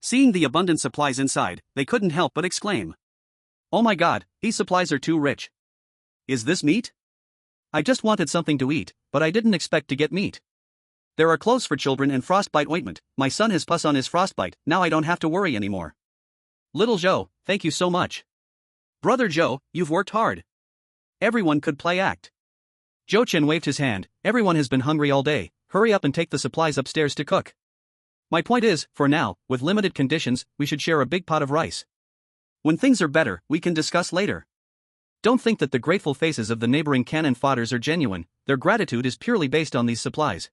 Seeing the abundant supplies inside, they couldn't help but exclaim, "Oh my god, these supplies are too rich. Is this meat? I just wanted something to eat, but I didn't expect to get meat. There are clothes for children and frostbite ointment. My son has pus on his frostbite, now I don't have to worry anymore. Little Zhou, thank you so much. Brother Zhou, you've worked hard." Everyone could play act. Zhou Chen waved his hand. "Everyone has been hungry all day, hurry up and take the supplies upstairs to cook. My point is, for now, with limited conditions, we should share a big pot of rice. When things are better, we can discuss later." Don't think that the grateful faces of the neighboring cannon fodders are genuine, their gratitude is purely based on these supplies.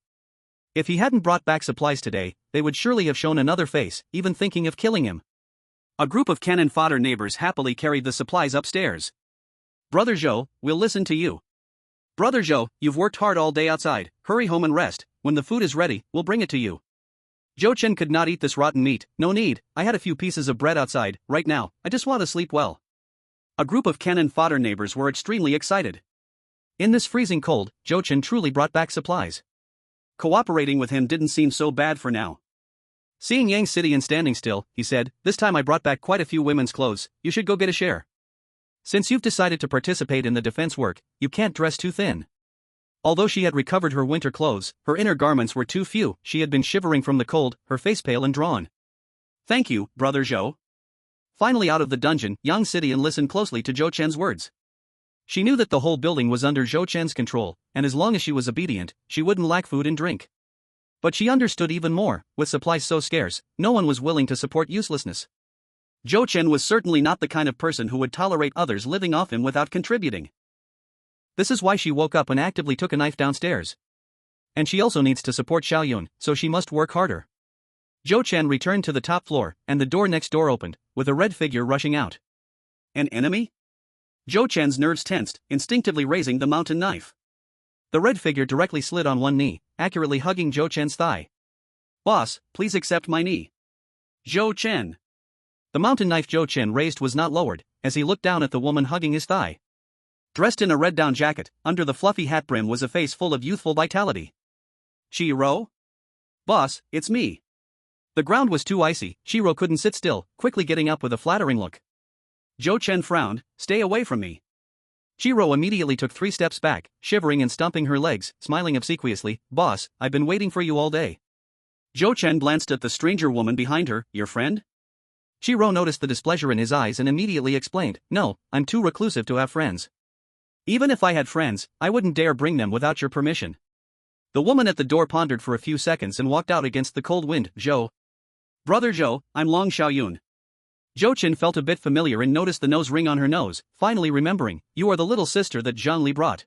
If he hadn't brought back supplies today, they would surely have shown another face, even thinking of killing him. A group of cannon fodder neighbors happily carried the supplies upstairs. "Brother Zhou, we'll listen to you. Brother Zhou, you've worked hard all day outside, hurry home and rest, when the food is ready, we'll bring it to you." Zhou Chen could not eat this rotten meat. "No need, I had a few pieces of bread outside, right now, I just want to sleep well." A group of cannon fodder neighbors were extremely excited. In this freezing cold, Zhou Chen truly brought back supplies. Cooperating with him didn't seem so bad for now. Seeing Yang Sidian standing still, he said, "This time I brought back quite a few women's clothes, you should go get a share. Since you've decided to participate in the defense work, you can't dress too thin." Although she had recovered her winter clothes, her inner garments were too few, she had been shivering from the cold, her face pale and drawn. "Thank you, Brother Zhou." Finally out of the dungeon, Yang Sidian listened closely to Zhou Chen's words. She knew that the whole building was under Zhou Chen's control, and as long as she was obedient, she wouldn't lack food and drink. But she understood even more, with supplies so scarce, no one was willing to support uselessness. Zhou Chen was certainly not the kind of person who would tolerate others living off him without contributing. This is why she woke up and actively took a knife downstairs. And she also needs to support Xiaoyun, so she must work harder. Zhou Chen returned to the top floor, and the door next door opened, with a red figure rushing out. An enemy? Zhou Chen's nerves tensed, instinctively raising the mountain knife. The red figure directly slid on one knee, accurately hugging Zhou Chen's thigh. "Boss, please accept my knee." Zhou Chen. The mountain knife Zhou Chen raised was not lowered, as he looked down at the woman hugging his thigh. Dressed in a red down jacket, under the fluffy hat brim was a face full of youthful vitality. "Chiro? Boss, it's me." The ground was too icy, Chiro couldn't sit still, quickly getting up with a flattering look. Zhou Chen frowned, "Stay away from me." Chiro immediately took 3 steps back, shivering and stomping her legs, smiling obsequiously, "Boss, I've been waiting for you all day." Zhou Chen glanced at the stranger woman behind her. "Your friend?" Chiro noticed the displeasure in his eyes and immediately explained, "No, I'm too reclusive to have friends. Even if I had friends, I wouldn't dare bring them without your permission." The woman at the door pondered for a few seconds and walked out against the cold wind. "Zhou. Brother Zhou, I'm Long Xiaoyun." Zhou Chen felt a bit familiar and noticed the nose ring on her nose, finally remembering, "You are the little sister that Zhang Li brought."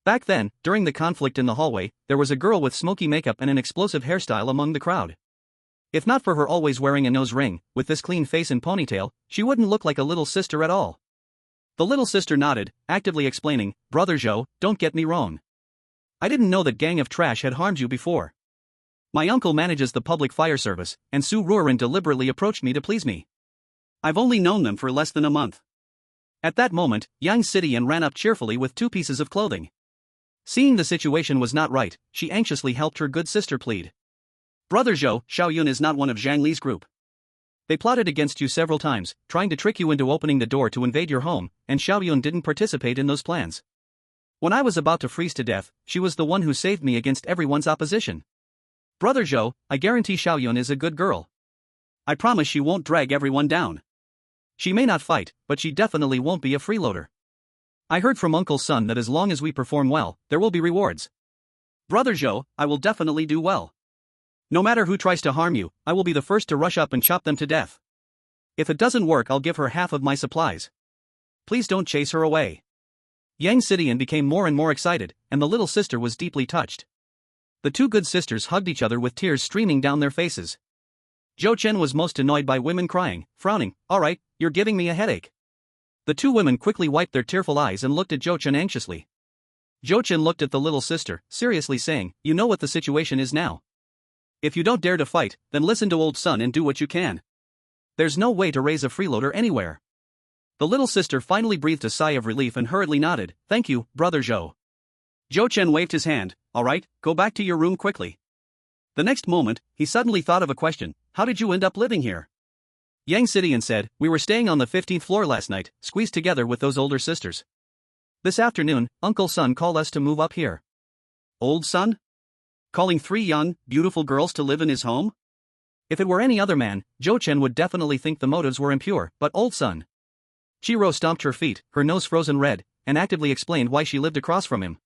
Back then, during the conflict in the hallway, there was a girl with smoky makeup and an explosive hairstyle among the crowd. If not for her always wearing a nose ring, with this clean face and ponytail, she wouldn't look like a little sister at all. The little sister nodded, actively explaining, "Brother Zhou, don't get me wrong. I didn't know that gang of trash had harmed you before. My uncle manages the public fire service, and Su Ruoren deliberately approached me to please me. I've only known them for less than a month." At that moment, Yang Sidian ran up cheerfully with 2 pieces of clothing. Seeing the situation was not right, she anxiously helped her good sister plead. Brother Zhou, Xiaoyun is not one of Zhang Li's group. They plotted against you several times, trying to trick you into opening the door to invade your home, and Xiaoyun didn't participate in those plans. When I was about to freeze to death, she was the one who saved me against everyone's opposition. Brother Zhou, I guarantee Xiaoyun is a good girl. I promise she won't drag everyone down. She may not fight, but she definitely won't be a freeloader. I heard from Uncle Sun that as long as we perform well, there will be rewards. Brother Zhou, I will definitely do well. No matter who tries to harm you, I will be the first to rush up and chop them to death. If it doesn't work, I'll give her half of my supplies. Please don't chase her away. Yang Sidian became more and more excited, and the little sister was deeply touched. The two good sisters hugged each other with tears streaming down their faces. Zhou Chen was most annoyed by women crying, frowning. Alright, you're giving me a headache. The two women quickly wiped their tearful eyes and looked at Zhou Chen anxiously. Zhou Chen looked at the little sister, seriously saying, you know what the situation is now. If you don't dare to fight, then listen to old Sun and do what you can. There's no way to raise a freeloader anywhere. The little sister finally breathed a sigh of relief and hurriedly nodded. Thank you, Brother Zhou. Zhou Chen waved his hand. Alright, go back to your room quickly. The next moment, he suddenly thought of a question. How did you end up living here? Yang Sidian said, we were staying on the 15th floor last night, squeezed together with those older sisters. This afternoon, Uncle Sun called us to move up here. Old Sun? Calling 3 young, beautiful girls to live in his home? If it were any other man, Zhou Chen would definitely think the motives were impure, but Old Sun. Chiro stomped her feet, her nose frozen red, and actively explained why she lived across from him.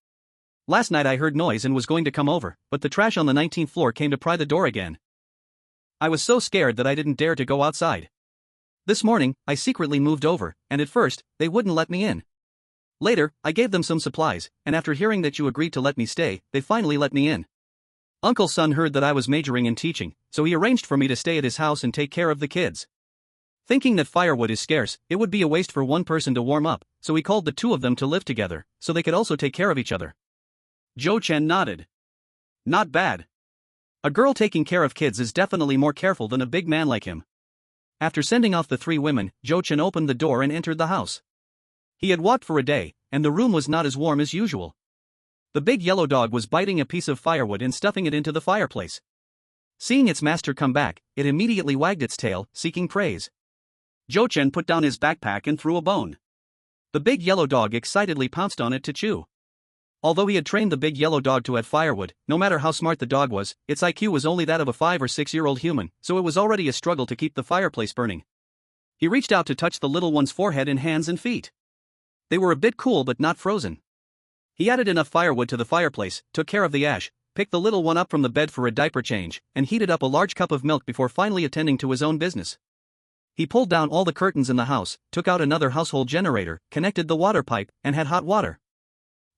Last night I heard noise and was going to come over, but the trash on the 19th floor came to pry the door again. I was so scared that I didn't dare to go outside. This morning, I secretly moved over, and at first, they wouldn't let me in. Later, I gave them some supplies, and after hearing that you agreed to let me stay, they finally let me in. Uncle Sun heard that I was majoring in teaching, so he arranged for me to stay at his house and take care of the kids. Thinking that firewood is scarce, it would be a waste for one person to warm up, so he called the two of them to live together, so they could also take care of each other. Zhou Chen nodded. Not bad. A girl taking care of kids is definitely more careful than a big man like him. After sending off the 3 women, Zhou Chen opened the door and entered the house. He had walked for a day, and the room was not as warm as usual. The big yellow dog was biting a piece of firewood and stuffing it into the fireplace. Seeing its master come back, it immediately wagged its tail, seeking praise. Zhou Chen put down his backpack and threw a bone. The big yellow dog excitedly pounced on it to chew. Although he had trained the big yellow dog to add firewood, no matter how smart the dog was, its IQ was only that of a 5 or 6-year-old human, so it was already a struggle to keep the fireplace burning. He reached out to touch the little one's forehead and hands and feet. They were a bit cool but not frozen. He added enough firewood to the fireplace, took care of the ash, picked the little one up from the bed for a diaper change, and heated up a large cup of milk before finally attending to his own business. He pulled down all the curtains in the house, took out another household generator, connected the water pipe, and had hot water.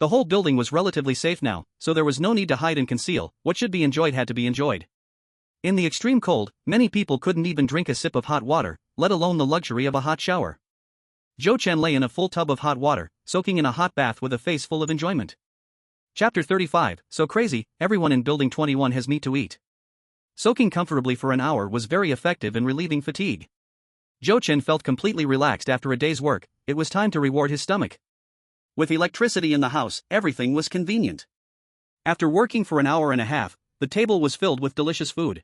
The whole building was relatively safe now, so there was no need to hide and conceal. What should be enjoyed had to be enjoyed. In the extreme cold, many people couldn't even drink a sip of hot water, let alone the luxury of a hot shower. Zhou Chen lay in a full tub of hot water, soaking in a hot bath with a face full of enjoyment. Chapter 35, So crazy, everyone in Building 21 has meat to eat. Soaking comfortably for an hour was very effective in relieving fatigue. Zhou Chen felt completely relaxed after a day's work. It was time to reward his stomach. With electricity in the house, everything was convenient. After working for an hour and a half, the table was filled with delicious food.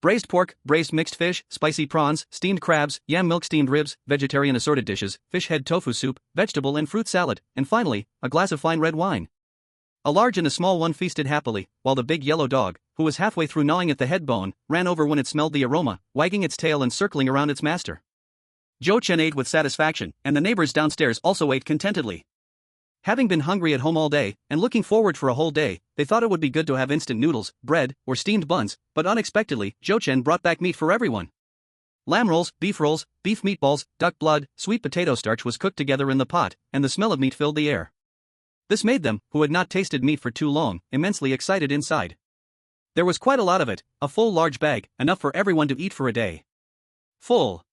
Braised pork, braised mixed fish, spicy prawns, steamed crabs, yam milk steamed ribs, vegetarian assorted dishes, fish head tofu soup, vegetable and fruit salad, and finally, a glass of fine red wine. A large and a small one feasted happily, while the big yellow dog, who was halfway through gnawing at the head bone, ran over when it smelled the aroma, wagging its tail and circling around its master. Zhou Chen ate with satisfaction, and the neighbors downstairs also ate contentedly. Having been hungry at home all day, and looking forward for a whole day, they thought it would be good to have instant noodles, bread, or steamed buns, but unexpectedly, Zhou Chen brought back meat for everyone. Lamb rolls, beef meatballs, duck blood, sweet potato starch was cooked together in the pot, and the smell of meat filled the air. This made them, who had not tasted meat for too long, immensely excited inside. There was quite a lot of it, a full large bag, enough for everyone to eat for a day. Full.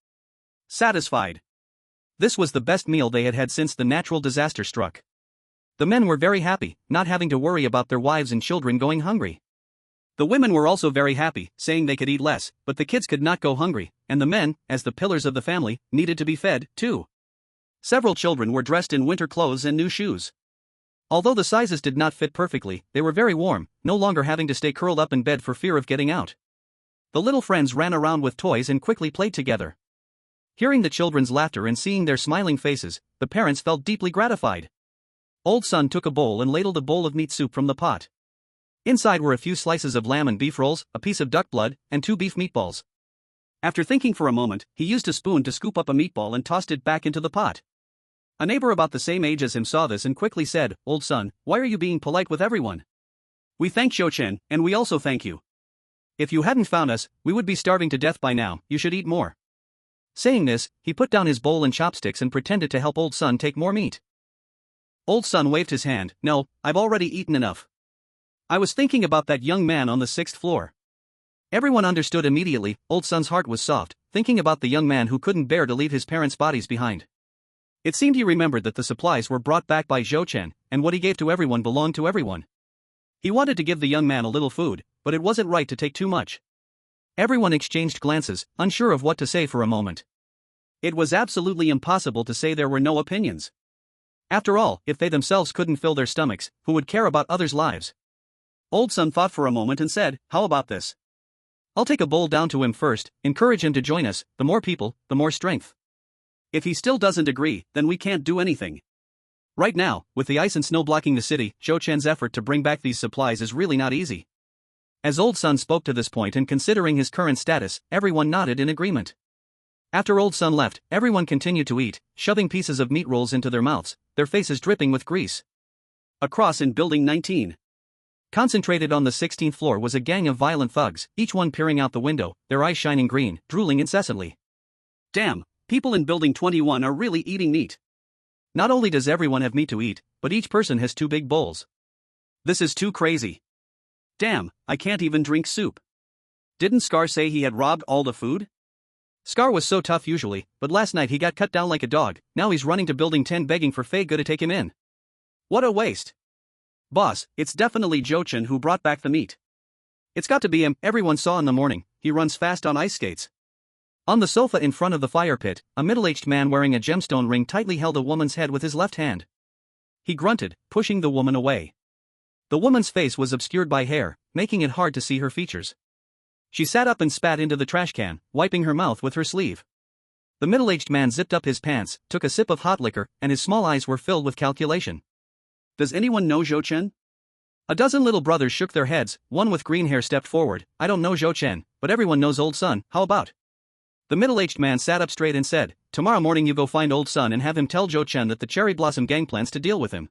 Satisfied. This was the best meal they had had since the natural disaster struck. The men were very happy, not having to worry about their wives and children going hungry. The women were also very happy, saying they could eat less, but the kids could not go hungry, and the men, as the pillars of the family, needed to be fed, too. Several children were dressed in winter clothes and new shoes. Although the sizes did not fit perfectly, they were very warm, no longer having to stay curled up in bed for fear of getting out. The little friends ran around with toys and quickly played together. Hearing the children's laughter and seeing their smiling faces, the parents felt deeply gratified. Old Son took a bowl and ladled a bowl of meat soup from the pot. Inside were a few slices of lamb and beef rolls, a piece of duck blood, and 2 beef meatballs. After thinking for a moment, he used a spoon to scoop up a meatball and tossed it back into the pot. A neighbor about the same age as him saw this and quickly said, "Old Son, why are you being polite with everyone? We thank Zhou, and we also thank you. If you hadn't found us, we would be starving to death by now, you should eat more." Saying this, he put down his bowl and chopsticks and pretended to help Old Son take more meat. Old Son waved his hand. "No, I've already eaten enough. I was thinking about that young man on the 6th floor." Everyone understood immediately. Old Son's heart was soft, thinking about the young man who couldn't bear to leave his parents' bodies behind. It seemed he remembered that the supplies were brought back by Zhou, and what he gave to everyone belonged to everyone. He wanted to give the young man a little food, but it wasn't right to take too much. Everyone exchanged glances, unsure of what to say for a moment. It was absolutely impossible to say there were no opinions. After all, if they themselves couldn't fill their stomachs, who would care about others' lives? Old Son thought for a moment and said, "How about this? I'll take a bowl down to him first, encourage him to join us. The more people, the more strength. If he still doesn't agree, then we can't do anything." Right now, with the ice and snow blocking the city, Zhou effort to bring back these supplies is really not easy. As Old Son spoke to this point and considering his current status, everyone nodded in agreement. After Old Son left, everyone continued to eat, shoving pieces of meat rolls into their mouths, their faces dripping with grease. Across in Building 19. Concentrated on the 16th floor was a gang of violent thugs, each one peering out the window, their eyes shining green, drooling incessantly. Damn, people in Building 21 are really eating meat. Not only does everyone have meat to eat, but each person has 2 big bowls. This is too crazy. Damn, I can't even drink soup. Didn't Scar say he had robbed all the food? Scar was so tough usually, but last night he got cut down like a dog. Now he's running to Building 10 begging for Fei Ge to take him in. What a waste. Boss, it's definitely Zhou who brought back the meat. It's got to be him. Everyone saw in the morning, he runs fast on ice skates. On the sofa in front of the fire pit, a middle-aged man wearing a gemstone ring tightly held a woman's head with his left hand. He grunted, pushing the woman away. The woman's face was obscured by hair, making it hard to see her features. She sat up and spat into the trash can, wiping her mouth with her sleeve. The middle-aged man zipped up his pants, took a sip of hot liquor, and his small eyes were filled with calculation. Does anyone know Zhou? A dozen little brothers shook their heads. One with green hair stepped forward. I don't know Zhou, but everyone knows Old Son. How about? The middle-aged man sat up straight and said, "Tomorrow morning you go find Old Son and have him tell Zhou that the Cherry Blossom gang plans to deal with him.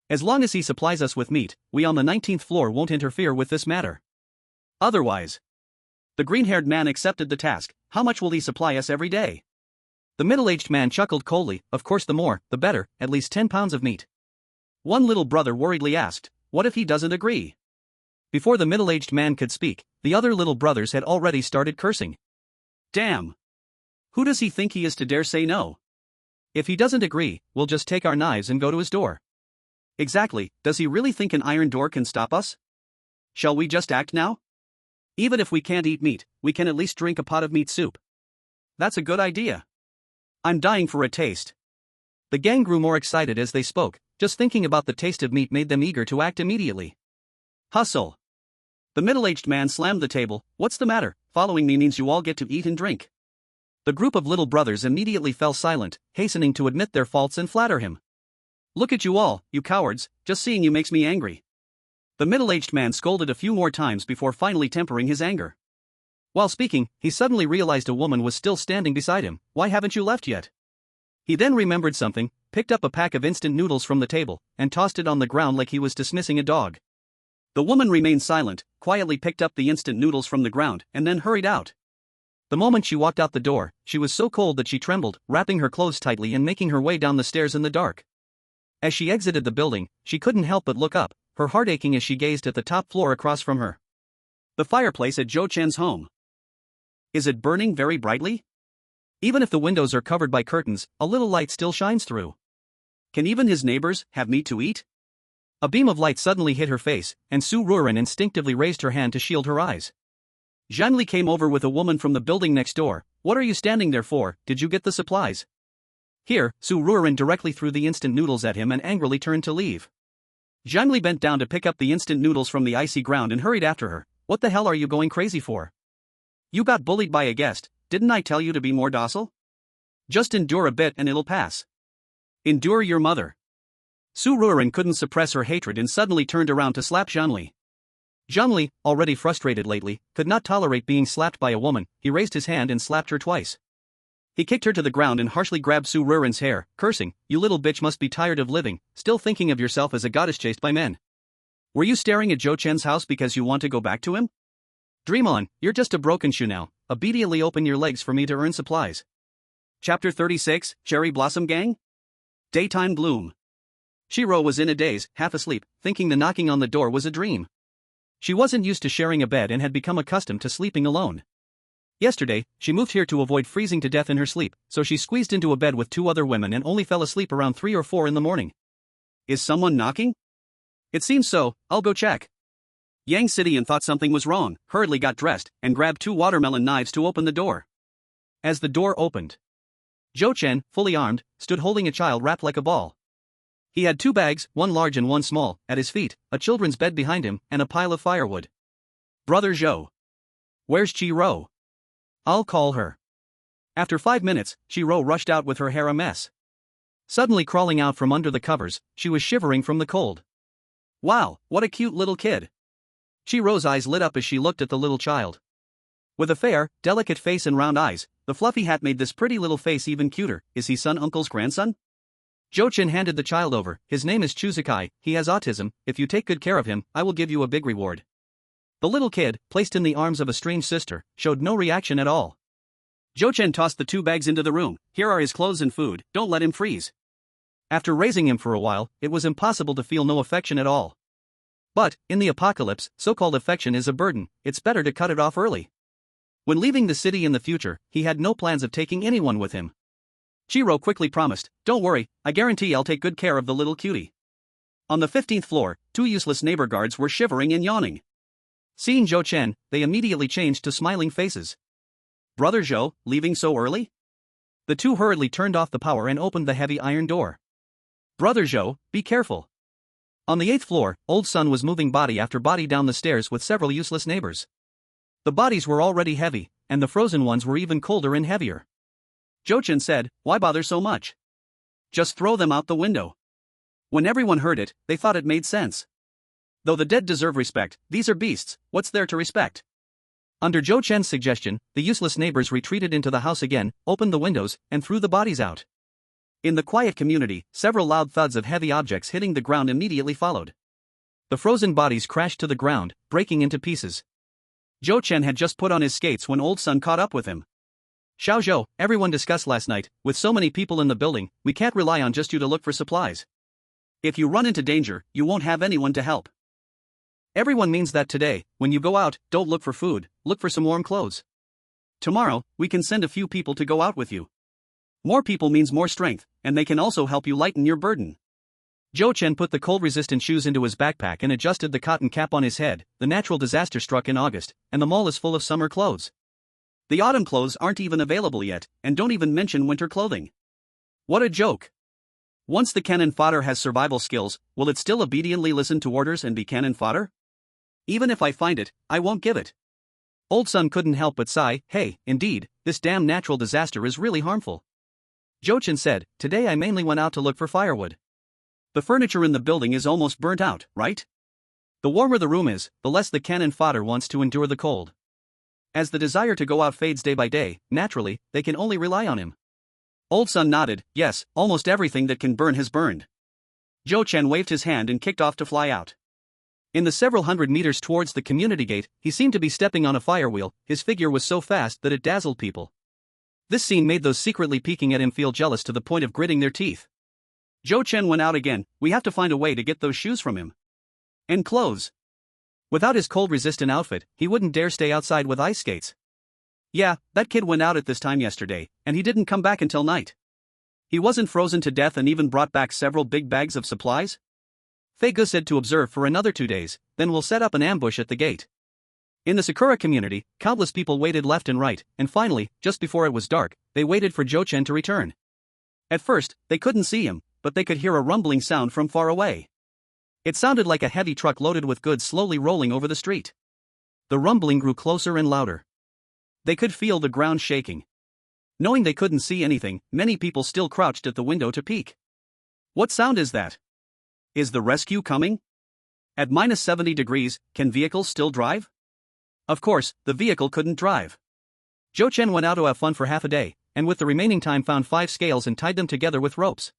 As long as he supplies us with meat, we on the 19th floor won't interfere with this matter. Otherwise." The green-haired man accepted the task. "How much will he supply us every day?" The middle-aged man chuckled coldly. "Of course, the more, the better, at least 10 pounds of meat." One little brother worriedly asked, "What if he doesn't agree?" Before the middle-aged man could speak, the other little brothers had already started cursing. Damn! Who does he think he is to dare say no? If he doesn't agree, we'll just take our knives and go to his door. Exactly, does he really think an iron door can stop us? Shall we just act now? Even if we can't eat meat, we can at least drink a pot of meat soup. That's a good idea. I'm dying for a taste. The gang grew more excited as they spoke. Just thinking about the taste of meat made them eager to act immediately. Hustle! The middle-aged man slammed the table. "What's the matter? Following me means you all get to eat and drink." The group of little brothers immediately fell silent, hastening to admit their faults and flatter him. "Look at you all, you cowards, just seeing you makes me angry." The middle-aged man scolded a few more times before finally tempering his anger. While speaking, he suddenly realized a woman was still standing beside him. "Why haven't you left yet?" He then remembered something, picked up a pack of instant noodles from the table, and tossed it on the ground like he was dismissing a dog. The woman remained silent, quietly picked up the instant noodles from the ground, and then hurried out. The moment she walked out the door, she was so cold that she trembled, wrapping her clothes tightly and making her way down the stairs in the dark. As she exited the building, she couldn't help but look up, her heart aching as she gazed at the top floor across from her. The fireplace at Zhou home. Is it burning very brightly? Even if the windows are covered by curtains, a little light still shines through. Can even his neighbors have meat to eat? A beam of light suddenly hit her face, and Su Ruren instinctively raised her hand to shield her eyes. Zhanli came over with a woman from the building next door. "What are you standing there for? Did you get the supplies?" Here, Su Ruren directly threw the instant noodles at him and angrily turned to leave. Zhangli bent down to pick up the instant noodles from the icy ground and hurried after her. What the hell are you going crazy for? You got bullied by a guest, didn't I tell you to be more docile? Just endure a bit and it'll pass. Endure your mother. Su Ruiren couldn't suppress her hatred and suddenly turned around to slap Zhangli. Zhangli, already frustrated lately, could not tolerate being slapped by a woman. He raised his hand and slapped her twice. He kicked her to the ground and harshly grabbed Su Ruiren's hair, cursing, "You little bitch must be tired of living, still thinking of yourself as a goddess chased by men. Were you staring at Zhou Chen's house because you want to go back to him? Dream on, you're just a broken shoe now, obediently open your legs for me to earn supplies." Chapter 36, Cherry Blossom Gang? Daytime Gloom. Shiro was in a daze, half asleep, thinking the knocking on the door was a dream. She wasn't used to sharing a bed and had become accustomed to sleeping alone. Yesterday, she moved here to avoid freezing to death in her sleep, so she squeezed into a bed with 2 other women and only fell asleep around 3 or 4 in the morning. Is someone knocking? It seems so, I'll go check. Yang Sidian thought something was wrong, hurriedly got dressed, and grabbed 2 watermelon knives to open the door. As the door opened, Zhou Chen, fully armed, stood holding a child wrapped like a ball. He had 2 bags, one large and one small, at his feet, a children's bed behind him, and a pile of firewood. Brother Zhou. Where's Chi-Ro? I'll call her. After 5 minutes, Chi-Ro rushed out with her hair a mess. Suddenly crawling out from under the covers, she was shivering from the cold. Wow, what a cute little kid. Chi-Ro's eyes lit up as she looked at the little child. With a fair, delicate face and round eyes, the fluffy hat made this pretty little face even cuter. Is he son uncle's grandson? Zhou Chen handed the child over. His name is Chuzukai, he has autism, if you take good care of him, I will give you a big reward. The little kid, placed in the arms of a strange sister, showed no reaction at all. Zhou Chen tossed the 2 bags into the room. Here are his clothes and food, don't let him freeze. After raising him for a while, it was impossible to feel no affection at all. But, in the apocalypse, so-called affection is a burden, it's better to cut it off early. When leaving the city in the future, he had no plans of taking anyone with him. Chi-Ro quickly promised, don't worry, I guarantee I'll take good care of the little cutie. On the 15th floor, 2 useless neighbor guards were shivering and yawning. Seeing Zhou Chen, they immediately changed to smiling faces. Brother Zhou, leaving so early? The 2 hurriedly turned off the power and opened the heavy iron door. Brother Zhou, be careful. On the 8th floor, Old Sun was moving body after body down the stairs with several useless neighbors. The bodies were already heavy, and the frozen ones were even colder and heavier. Zhou Chen said, why bother so much? Just throw them out the window. When everyone heard it, they thought it made sense. Though the dead deserve respect, these are beasts, what's there to respect? Under Zhou Chen's suggestion, the useless neighbors retreated into the house again, opened the windows, and threw the bodies out. In the quiet community, several loud thuds of heavy objects hitting the ground immediately followed. The frozen bodies crashed to the ground, breaking into pieces. Zhou Chen had just put on his skates when Old Sun caught up with him. Xiao Zhou, everyone discussed last night, with so many people in the building, we can't rely on just you to look for supplies. If you run into danger, you won't have anyone to help. Everyone means that today, when you go out, don't look for food, look for some warm clothes. Tomorrow, we can send a few people to go out with you. More people means more strength, and they can also help you lighten your burden. Zhou Chen put the cold-resistant shoes into his backpack and adjusted the cotton cap on his head. The natural disaster struck in August, and the mall is full of summer clothes. The autumn clothes aren't even available yet, and don't even mention winter clothing. What a joke. Once the cannon fodder has survival skills, will it still obediently listen to orders and be cannon fodder? Even if I find it, I won't give it. Old Sun couldn't help but sigh, hey, indeed, this damn natural disaster is really harmful. Zhou Chen said, today I mainly went out to look for firewood. The furniture in the building is almost burnt out, right? The warmer the room is, the less the cannon fodder wants to endure the cold. As the desire to go out fades day by day, naturally, they can only rely on him. Old Sun nodded, yes, almost everything that can burn has burned. Zhou Chen waved his hand and kicked off to fly out. In the several hundred meters towards the community gate, he seemed to be stepping on a firewheel. His figure was so fast that it dazzled people. This scene made those secretly peeking at him feel jealous to the point of gritting their teeth. Zhou Chen went out again, we have to find a way to get those shoes from him. And clothes. Without his cold-resistant outfit, he wouldn't dare stay outside with ice skates. Yeah, that kid went out at this time yesterday, and he didn't come back until night. He wasn't frozen to death and even brought back several big bags of supplies? Fei Gu said to observe for another 2 days, then we'll set up an ambush at the gate. In the Sakura community, countless people waited left and right, and finally, just before it was dark, they waited for Zhou Chen to return. At first, they couldn't see him, but they could hear a rumbling sound from far away. It sounded like a heavy truck loaded with goods slowly rolling over the street. The rumbling grew closer and louder. They could feel the ground shaking. Knowing they couldn't see anything, many people still crouched at the window to peek. What sound is that? Is the rescue coming? At minus 70 degrees, can vehicles still drive? Of course, the vehicle couldn't drive. Zhou Chen went out to have fun for half a day, and with the remaining time found 5 scales and tied them together with ropes.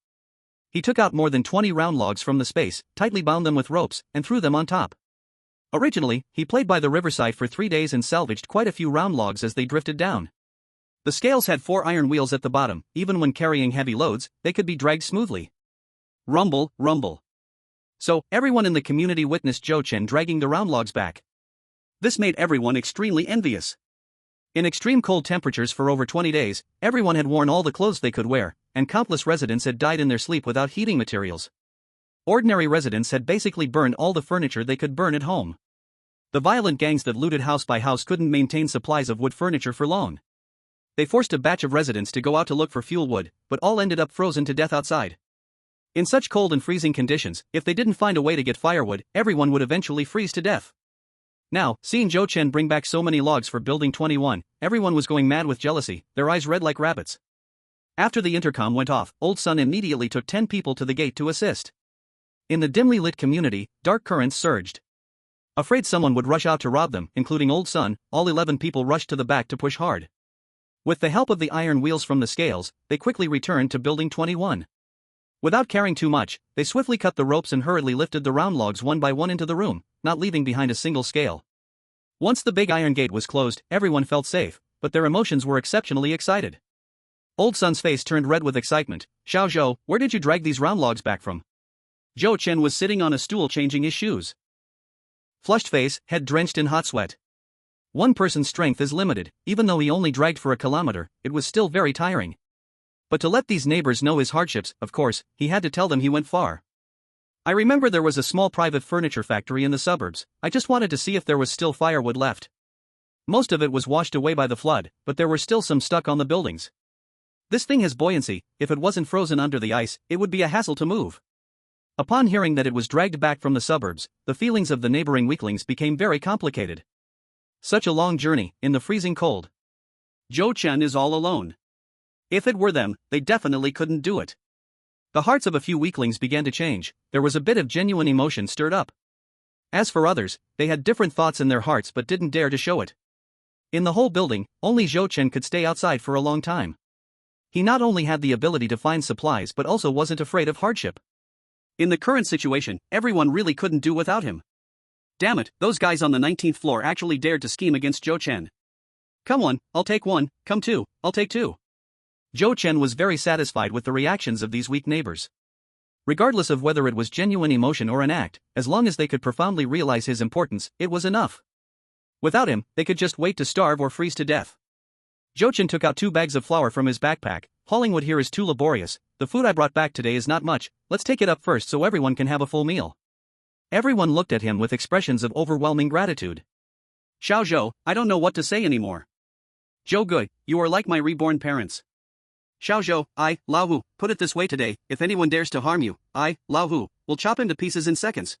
He took out more than 20 round logs from the space, tightly bound them with ropes, and threw them on top. Originally, he played by the riverside for 3 days and salvaged quite a few round logs as they drifted down. The scales had 4 iron wheels at the bottom. Even when carrying heavy loads, they could be dragged smoothly. Rumble, rumble. So, everyone in the community witnessed Zhou Chen dragging the round logs back. This made everyone extremely envious. In extreme cold temperatures for over 20 days, everyone had worn all the clothes they could wear, and countless residents had died in their sleep without heating materials. Ordinary residents had basically burned all the furniture they could burn at home. The violent gangs that looted house by house couldn't maintain supplies of wood furniture for long. They forced a batch of residents to go out to look for fuel wood, but all ended up frozen to death outside. In such cold and freezing conditions, if they didn't find a way to get firewood, everyone would eventually freeze to death. Now, seeing Zhou Chen bring back so many logs for Building 21, everyone was going mad with jealousy, their eyes red like rabbits. After the intercom went off, Old Sun immediately took 10 people to the gate to assist. In the dimly lit community, dark currents surged. Afraid someone would rush out to rob them, including Old Sun, all 11 people rushed to the back to push hard. With the help of the iron wheels from the scales, they quickly returned to Building 21. Without caring too much, they swiftly cut the ropes and hurriedly lifted the round logs one by one into the room, not leaving behind a single scale. Once the big iron gate was closed, everyone felt safe, but their emotions were exceptionally excited. Old Sun's face turned red with excitement. Xiao Zhou, where did you drag these round logs back from? Zhou Chen was sitting on a stool changing his shoes. Flushed face, head drenched in hot sweat. One person's strength is limited. Even though he only dragged for a kilometer, it was still very tiring. But to let these neighbors know his hardships, of course, he had to tell them he went far. I remember there was a small private furniture factory in the suburbs. I just wanted to see if there was still firewood left. Most of it was washed away by the flood, but there were still some stuck on the buildings. This thing has buoyancy. If it wasn't frozen under the ice, it would be a hassle to move. Upon hearing that it was dragged back from the suburbs, the feelings of the neighboring weaklings became very complicated. Such a long journey, in the freezing cold. Zhou Chen is all alone. If it were them, they definitely couldn't do it. The hearts of a few weaklings began to change. There was a bit of genuine emotion stirred up. As for others, they had different thoughts in their hearts but didn't dare to show it. In the whole building, only Zhou Chen could stay outside for a long time. He not only had the ability to find supplies but also wasn't afraid of hardship. In the current situation, everyone really couldn't do without him. Damn it, those guys on the 19th floor actually dared to scheme against Zhou Chen. Come on, I'll take one, come two, I'll take two. Zhou Chen was very satisfied with the reactions of these weak neighbors. Regardless of whether it was genuine emotion or an act, as long as they could profoundly realize his importance, it was enough. Without him, they could just wait to starve or freeze to death. Zhou Chen took out 2 bags of flour from his backpack. Hauling wood here is too laborious. The food I brought back today is not much. Let's take it up first so everyone can have a full meal. Everyone looked at him with expressions of overwhelming gratitude. Xiao Zhou, I don't know what to say anymore. Zhou Gui, you are like my reborn parents. Xiao Zhou, Lao Hu, put it this way today, if anyone dares to harm you, Lao Hu, will chop him to pieces in seconds.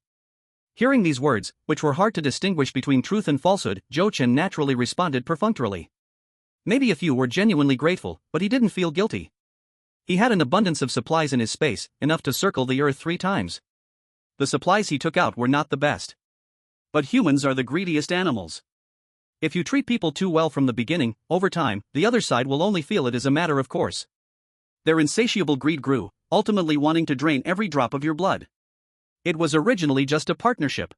Hearing these words, which were hard to distinguish between truth and falsehood, Zhou Chen naturally responded perfunctorily. Maybe a few were genuinely grateful, but he didn't feel guilty. He had an abundance of supplies in his space, enough to circle the earth 3 times. The supplies he took out were not the best. But humans are the greediest animals. If you treat people too well from the beginning, over time, the other side will only feel it as a matter of course. Their insatiable greed grew, ultimately wanting to drain every drop of your blood. It was originally just a partnership.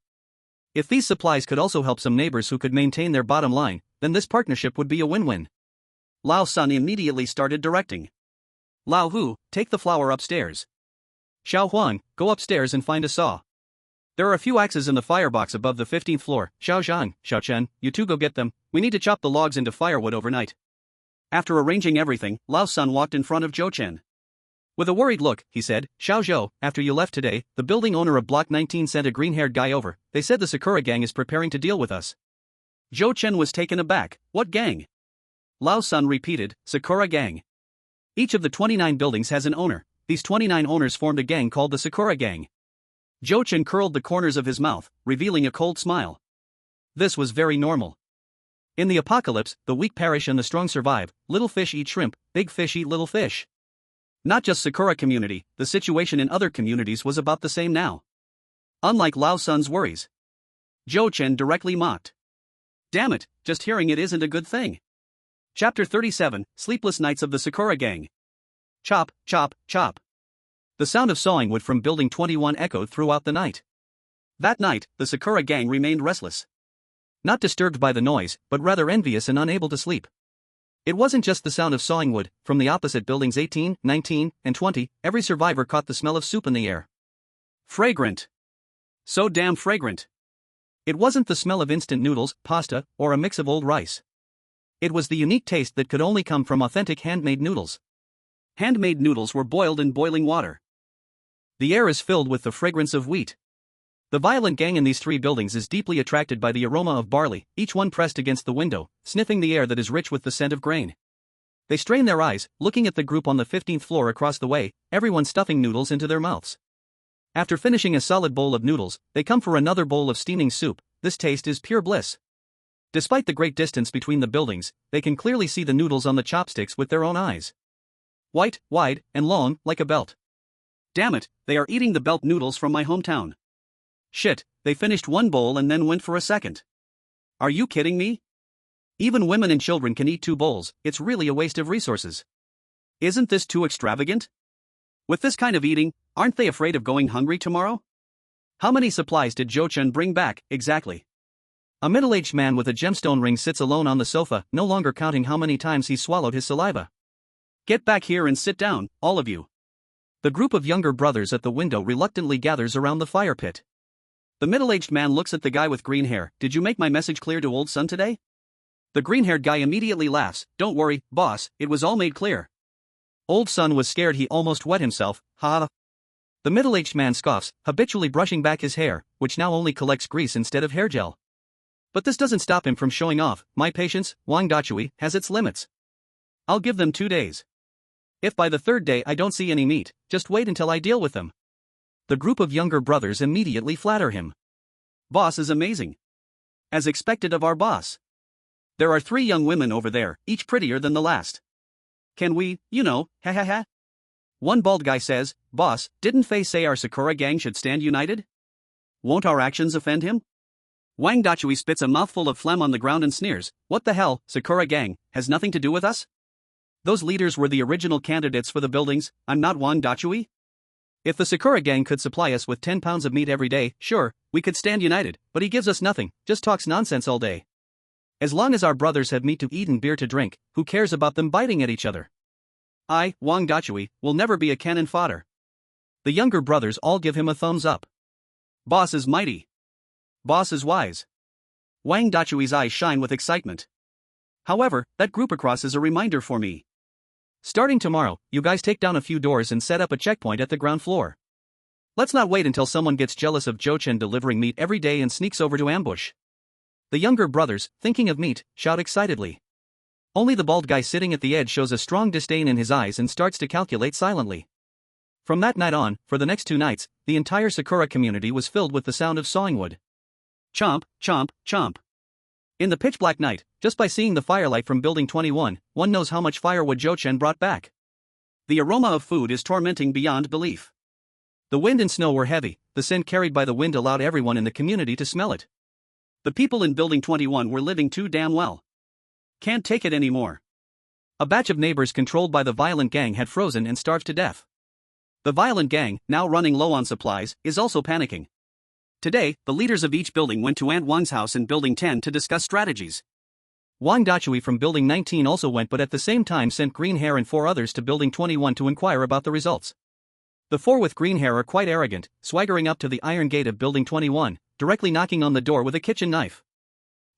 If these supplies could also help some neighbors who could maintain their bottom line, then this partnership would be a win-win. Lao Sun immediately started directing. Lao Hu, take the flour upstairs. Xiao Huang, go upstairs and find a saw. There are a few axes in the firebox above the 15th floor. Xiao Zhang, Xiao Chen, you two go get them. We need to chop the logs into firewood overnight. After arranging everything, Lao Sun walked in front of Zhou Chen. With a worried look, he said, Xiao Zhou, after you left today, the building owner of Block 19 sent a green-haired guy over. They said the Sakura gang is preparing to deal with us. Zhou Chen was taken aback. What gang? Lao Sun repeated, Sakura gang. Each of the 29 buildings has an owner. These 29 owners formed a gang called the Sakura gang. Jochen curled the corners of his mouth, revealing a cold smile. This was very normal. In the apocalypse, the weak perish and the strong survive, little fish eat shrimp, big fish eat little fish. Not just Sakura community, the situation in other communities was about the same now. Unlike Lao Sun's worries. Jochen directly mocked. Damn it, just hearing it isn't a good thing. Chapter 37, Sleepless Nights of the Sakura Gang. Chop, chop, chop. The sound of sawing wood from Building 21 echoed throughout the night. That night, the Sakura Gang remained restless. Not disturbed by the noise, but rather envious and unable to sleep. It wasn't just the sound of sawing wood. From the opposite buildings 18, 19, and 20, every survivor caught the smell of soup in the air. Fragrant. So damn fragrant. It wasn't the smell of instant noodles, pasta, or a mix of old rice. It was the unique taste that could only come from authentic handmade noodles. Handmade noodles were boiled in boiling water. The air is filled with the fragrance of wheat. The violent gang in these three buildings is deeply attracted by the aroma of barley, each one pressed against the window, sniffing the air that is rich with the scent of grain. They strain their eyes, looking at the group on the 15th floor across the way, everyone stuffing noodles into their mouths. After finishing a solid bowl of noodles, they come for another bowl of steaming soup. This taste is pure bliss. Despite the great distance between the buildings, they can clearly see the noodles on the chopsticks with their own eyes. White, wide, and long, like a belt. Damn it, they are eating the belt noodles from my hometown. Shit, they finished one bowl and then went for a second. Are you kidding me? Even women and children can eat 2 bowls, it's really a waste of resources. Isn't this too extravagant? With this kind of eating, aren't they afraid of going hungry tomorrow? How many supplies did Jochen bring back, exactly? A middle-aged man with a gemstone ring sits alone on the sofa, no longer counting how many times he swallowed his saliva. Get back here and sit down, all of you. The group of younger brothers at the window reluctantly gathers around the fire pit. The middle-aged man looks at the guy with green hair. Did you make my message clear to old son today? The green-haired guy immediately laughs. Don't worry, boss, it was all made clear. Old son was scared he almost wet himself, ha. The middle-aged man scoffs, habitually brushing back his hair, which now only collects grease instead of hair gel. But this doesn't stop him from showing off. My patience, Wang Dachui, has its limits. I'll give them 2 days. If by the 3rd day I don't see any meat, just wait until I deal with them. The group of younger brothers immediately flatter him. Boss is amazing. As expected of our boss. There are 3 young women over there, each prettier than the last. Can we, ha ha ha? One bald guy says, boss, didn't Faye say our Sakura gang should stand united? Won't our actions offend him? Wang Dachui spits a mouthful of phlegm on the ground and sneers, what the hell, Sakura gang, has nothing to do with us? Those leaders were the original candidates for the buildings, I'm not Wang Dachui. If the Sakura gang could supply us with 10 pounds of meat every day, sure, we could stand united, but he gives us nothing, just talks nonsense all day. As long as our brothers have meat to eat and beer to drink, who cares about them biting at each other? I, Wang Dachui, will never be a cannon fodder. The younger brothers all give him a thumbs up. Boss is mighty. Boss is wise. Wang Dachui's eyes shine with excitement. However, that group across is a reminder for me. Starting tomorrow, you guys take down a few doors and set up a checkpoint at the ground floor. Let's not wait until someone gets jealous of Jochen delivering meat every day and sneaks over to ambush. The younger brothers, thinking of meat, shout excitedly. Only the bald guy sitting at the edge shows a strong disdain in his eyes and starts to calculate silently. From that night on, for the next 2 nights, the entire Sakura community was filled with the sound of sawing wood. Chomp, chomp, chomp. In the pitch-black night, just by seeing the firelight from Building 21, one knows how much firewood Jochen brought back. The aroma of food is tormenting beyond belief. The wind and snow were heavy, the scent carried by the wind allowed everyone in the community to smell it. The people in Building 21 were living too damn well. Can't take it anymore. A batch of neighbors controlled by the violent gang had frozen and starved to death. The violent gang, now running low on supplies, is also panicking. Today, the leaders of each building went to Aunt Wang's house in Building 10 to discuss strategies. Wang Dachui from Building 19 also went, but at the same time sent green hair and 4 others to Building 21 to inquire about the results. The 4 with green hair are quite arrogant, swaggering up to the iron gate of Building 21, directly knocking on the door with a kitchen knife.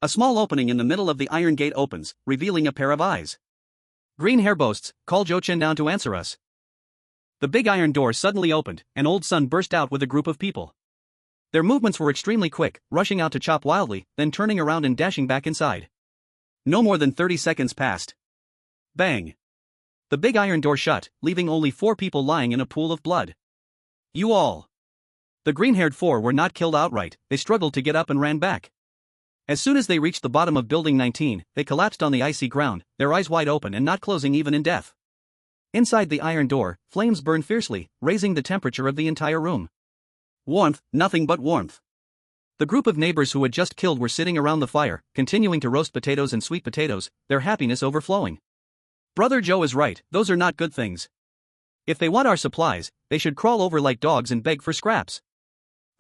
A small opening in the middle of the iron gate opens, revealing a pair of eyes. Green hair boasts, call Jochen down to answer us. The big iron door suddenly opened, and Old Sun burst out with a group of people. Their movements were extremely quick, rushing out to chop wildly, then turning around and dashing back inside. No more than 30 seconds passed. Bang! The big iron door shut, leaving only 4 people lying in a pool of blood. You all. The green-haired four were not killed outright, they struggled to get up and ran back. As soon as they reached the bottom of Building 19, they collapsed on the icy ground, their eyes wide open and not closing even in death. Inside the iron door, flames burned fiercely, raising the temperature of the entire room. Warmth, nothing but warmth. The group of neighbors who had just killed were sitting around the fire, continuing to roast potatoes and sweet potatoes, their happiness overflowing. Brother Joe is right, those are not good things. If they want our supplies, they should crawl over like dogs and beg for scraps.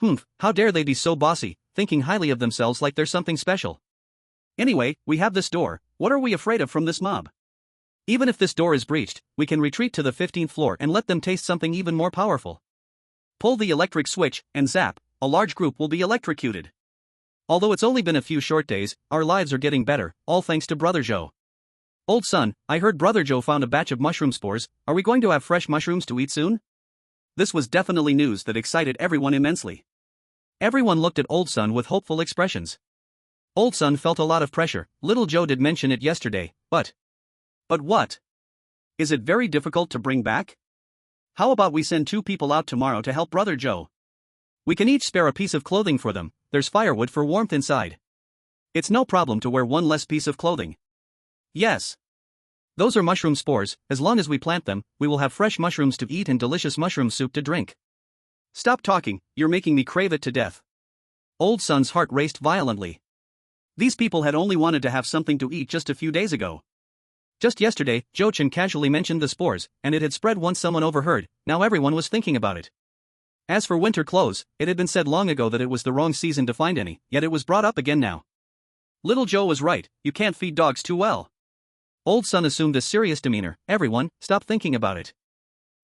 Humph, how dare they be so bossy, thinking highly of themselves like they're something special. Anyway, we have this door, what are we afraid of from this mob? Even if this door is breached, we can retreat to the 15th floor and let them taste something even more powerful. Pull the electric switch, and zap, a large group will be electrocuted. Although it's only been a few short days, our lives are getting better, all thanks to Brother Joe. Old son, I heard Brother Joe found a batch of mushroom spores, are we going to have fresh mushrooms to eat soon? This was definitely news that excited everyone immensely. Everyone looked at Old Son with hopeful expressions. Old Son felt a lot of pressure, little Joe did mention it yesterday, but what? Is it very difficult to bring back? How about we send 2 people out tomorrow to help Brother Joe? We can each spare a piece of clothing for them, there's firewood for warmth inside. It's no problem to wear one less piece of clothing. Yes. Those are mushroom spores, as long as we plant them, we will have fresh mushrooms to eat and delicious mushroom soup to drink. Stop talking, you're making me crave it to death. Old Son's heart raced violently. These people had only wanted to have something to eat just a few days ago. Just yesterday, Jochen casually mentioned the spores, and it had spread once someone overheard, now everyone was thinking about it. As for winter clothes, it had been said long ago that it was the wrong season to find any, yet it was brought up again now. Little Joe was right, you can't feed dogs too well. Old Son assumed a serious demeanor, everyone, stop thinking about it.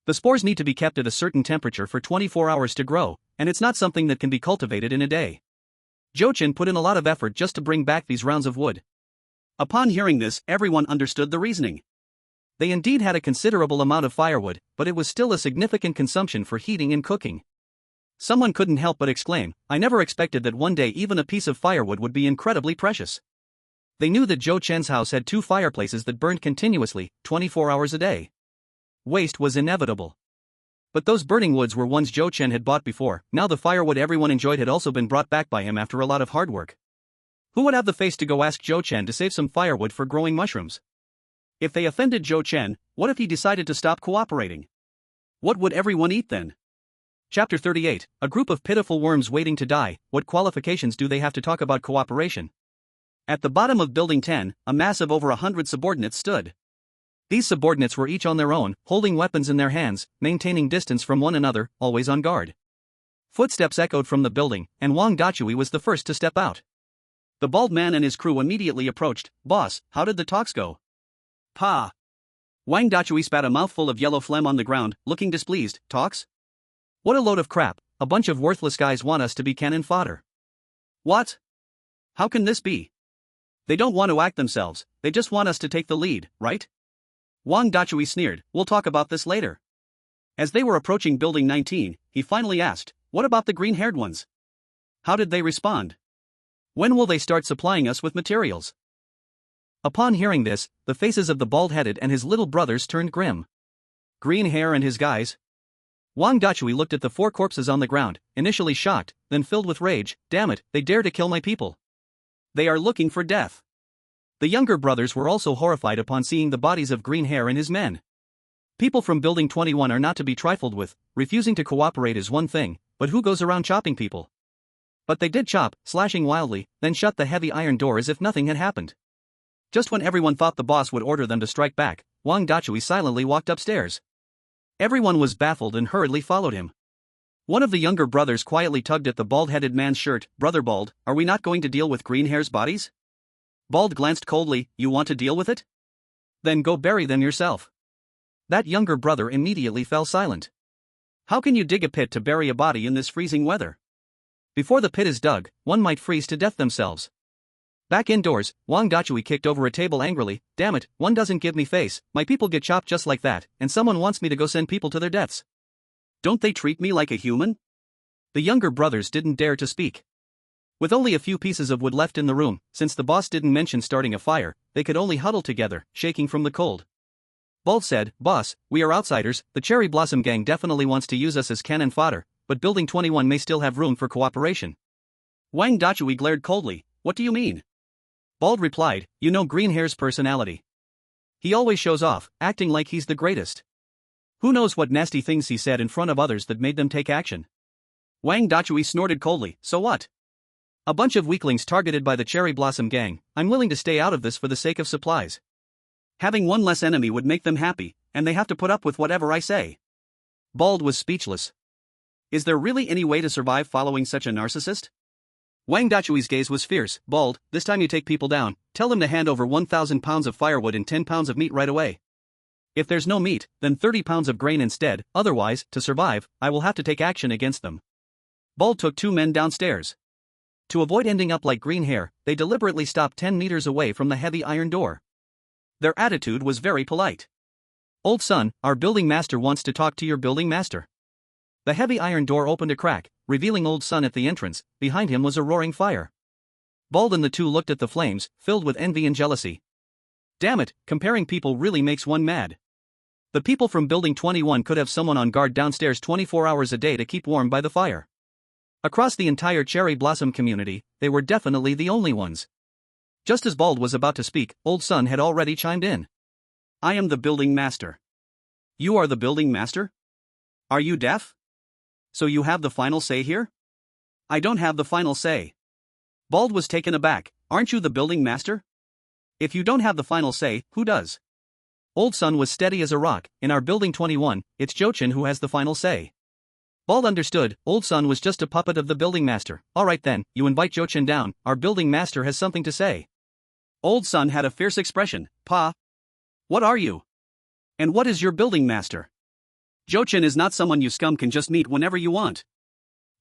The spores need to be kept at a certain temperature for 24 hours to grow, and it's not something that can be cultivated in a day. Jochen put in a lot of effort just to bring back these rounds of wood. Upon hearing this, everyone understood the reasoning. They indeed had a considerable amount of firewood, but it was still a significant consumption for heating and cooking. Someone couldn't help but exclaim, I never expected that one day even a piece of firewood would be incredibly precious. They knew that Joe Chen's house had 2 fireplaces that burned continuously, 24 hours a day. Waste was inevitable. But those burning woods were ones Joe Chen had bought before, now the firewood everyone enjoyed had also been brought back by him after a lot of hard work. Who would have the face to go ask Joe Chen to save some firewood for growing mushrooms? If they offended Joe Chen, what if he decided to stop cooperating? What would everyone eat then? Chapter 38, a group of pitiful worms waiting to die, what qualifications do they have to talk about cooperation? At the bottom of Building 10, a mass of over 100 subordinates stood. These subordinates were each on their own, holding weapons in their hands, maintaining distance from one another, always on guard. Footsteps echoed from the building, and Wang Dachui was the first to step out. The bald man and his crew immediately approached. Boss, how did the talks go? Pa. Wang Dachui spat a mouthful of yellow phlegm on the ground, looking displeased. Talks? What a load of crap, a bunch of worthless guys want us to be cannon fodder. What? How can this be? They don't want to act themselves, they just want us to take the lead, right? Wang Dachui sneered, we'll talk about this later. As they were approaching Building 19, he finally asked, what about the green-haired ones? How did they respond? When will they start supplying us with materials? Upon hearing this, the faces of the bald-headed and his little brothers turned grim. Green hair and his guys? Wang Dachui looked at the 4 corpses on the ground, initially shocked, then filled with rage. Damn it, they dare to kill my people. They are looking for death. The younger brothers were also horrified upon seeing the bodies of Green Hair and his men. People from Building 21 are not to be trifled with, refusing to cooperate is one thing, but who goes around chopping people? But they did chop, slashing wildly, then shut the heavy iron door as if nothing had happened. Just when everyone thought the boss would order them to strike back, Wang Dachui silently walked upstairs. Everyone was baffled and hurriedly followed him. One of the younger brothers quietly tugged at the bald-headed man's shirt. Brother Bald, are we not going to deal with Green Hair's bodies? Bald glanced coldly, you want to deal with it? Then go bury them yourself. That younger brother immediately fell silent. How can you dig a pit to bury a body in this freezing weather? Before the pit is dug, one might freeze to death themselves. Back indoors, Wang Dachui kicked over a table angrily. Damn it, one doesn't give me face, my people get chopped just like that, and someone wants me to go send people to their deaths. Don't they treat me like a human? The younger brothers didn't dare to speak. With only a few pieces of wood left in the room, since the boss didn't mention starting a fire, they could only huddle together, shaking from the cold. Bald said, Boss, we are outsiders, the Cherry Blossom Gang definitely wants to use us as cannon fodder, but Building 21 may still have room for cooperation. Wang Dachui glared coldly. What do you mean? Bald replied, you know Green Hair's personality. He always shows off, acting like he's the greatest. Who knows what nasty things he said in front of others that made them take action? Wang Dachui snorted coldly, so what? A bunch of weaklings targeted by the Cherry Blossom gang. I'm willing to stay out of this for the sake of supplies. Having one less enemy would make them happy, and they have to put up with whatever I say. Bald was speechless. Is there really any way to survive following such a narcissist? Wang Dachui's gaze was fierce. Bald, this time you take people down, tell them to hand over 1,000 pounds of firewood and 10 pounds of meat right away. If there's no meat, then 30 pounds of grain instead, otherwise, to survive, I will have to take action against them. Bald took 2 men downstairs. To avoid ending up like Green Hair, they deliberately stopped 10 meters away from the heavy iron door. Their attitude was very polite. Old son, our building master wants to talk to your building master. The heavy iron door opened a crack, revealing Old Son at the entrance. Behind him was a roaring fire. Bald and the two looked at the flames, filled with envy and jealousy. Damn it, comparing people really makes one mad. The people from Building 21 could have someone on guard downstairs 24 hours a day to keep warm by the fire. Across the entire Cherry Blossom community, they were definitely the only ones. Just as Bald was about to speak, Old Son had already chimed in. I am the building master. You are the building master? Are you deaf? So you have the final say here? I don't have the final say. Bald was taken aback. Aren't you the building master? If you don't have the final say, who does? Old Son was steady as a rock. In our Building 21, it's Jochin who has the final say. Bald understood. Old Son was just a puppet of the building master. Alright then, you invite Jochin down, our building master has something to say. Old Son had a fierce expression. Pa. What are you? And what is your building master? Jochin is not someone you scum can just meet whenever you want.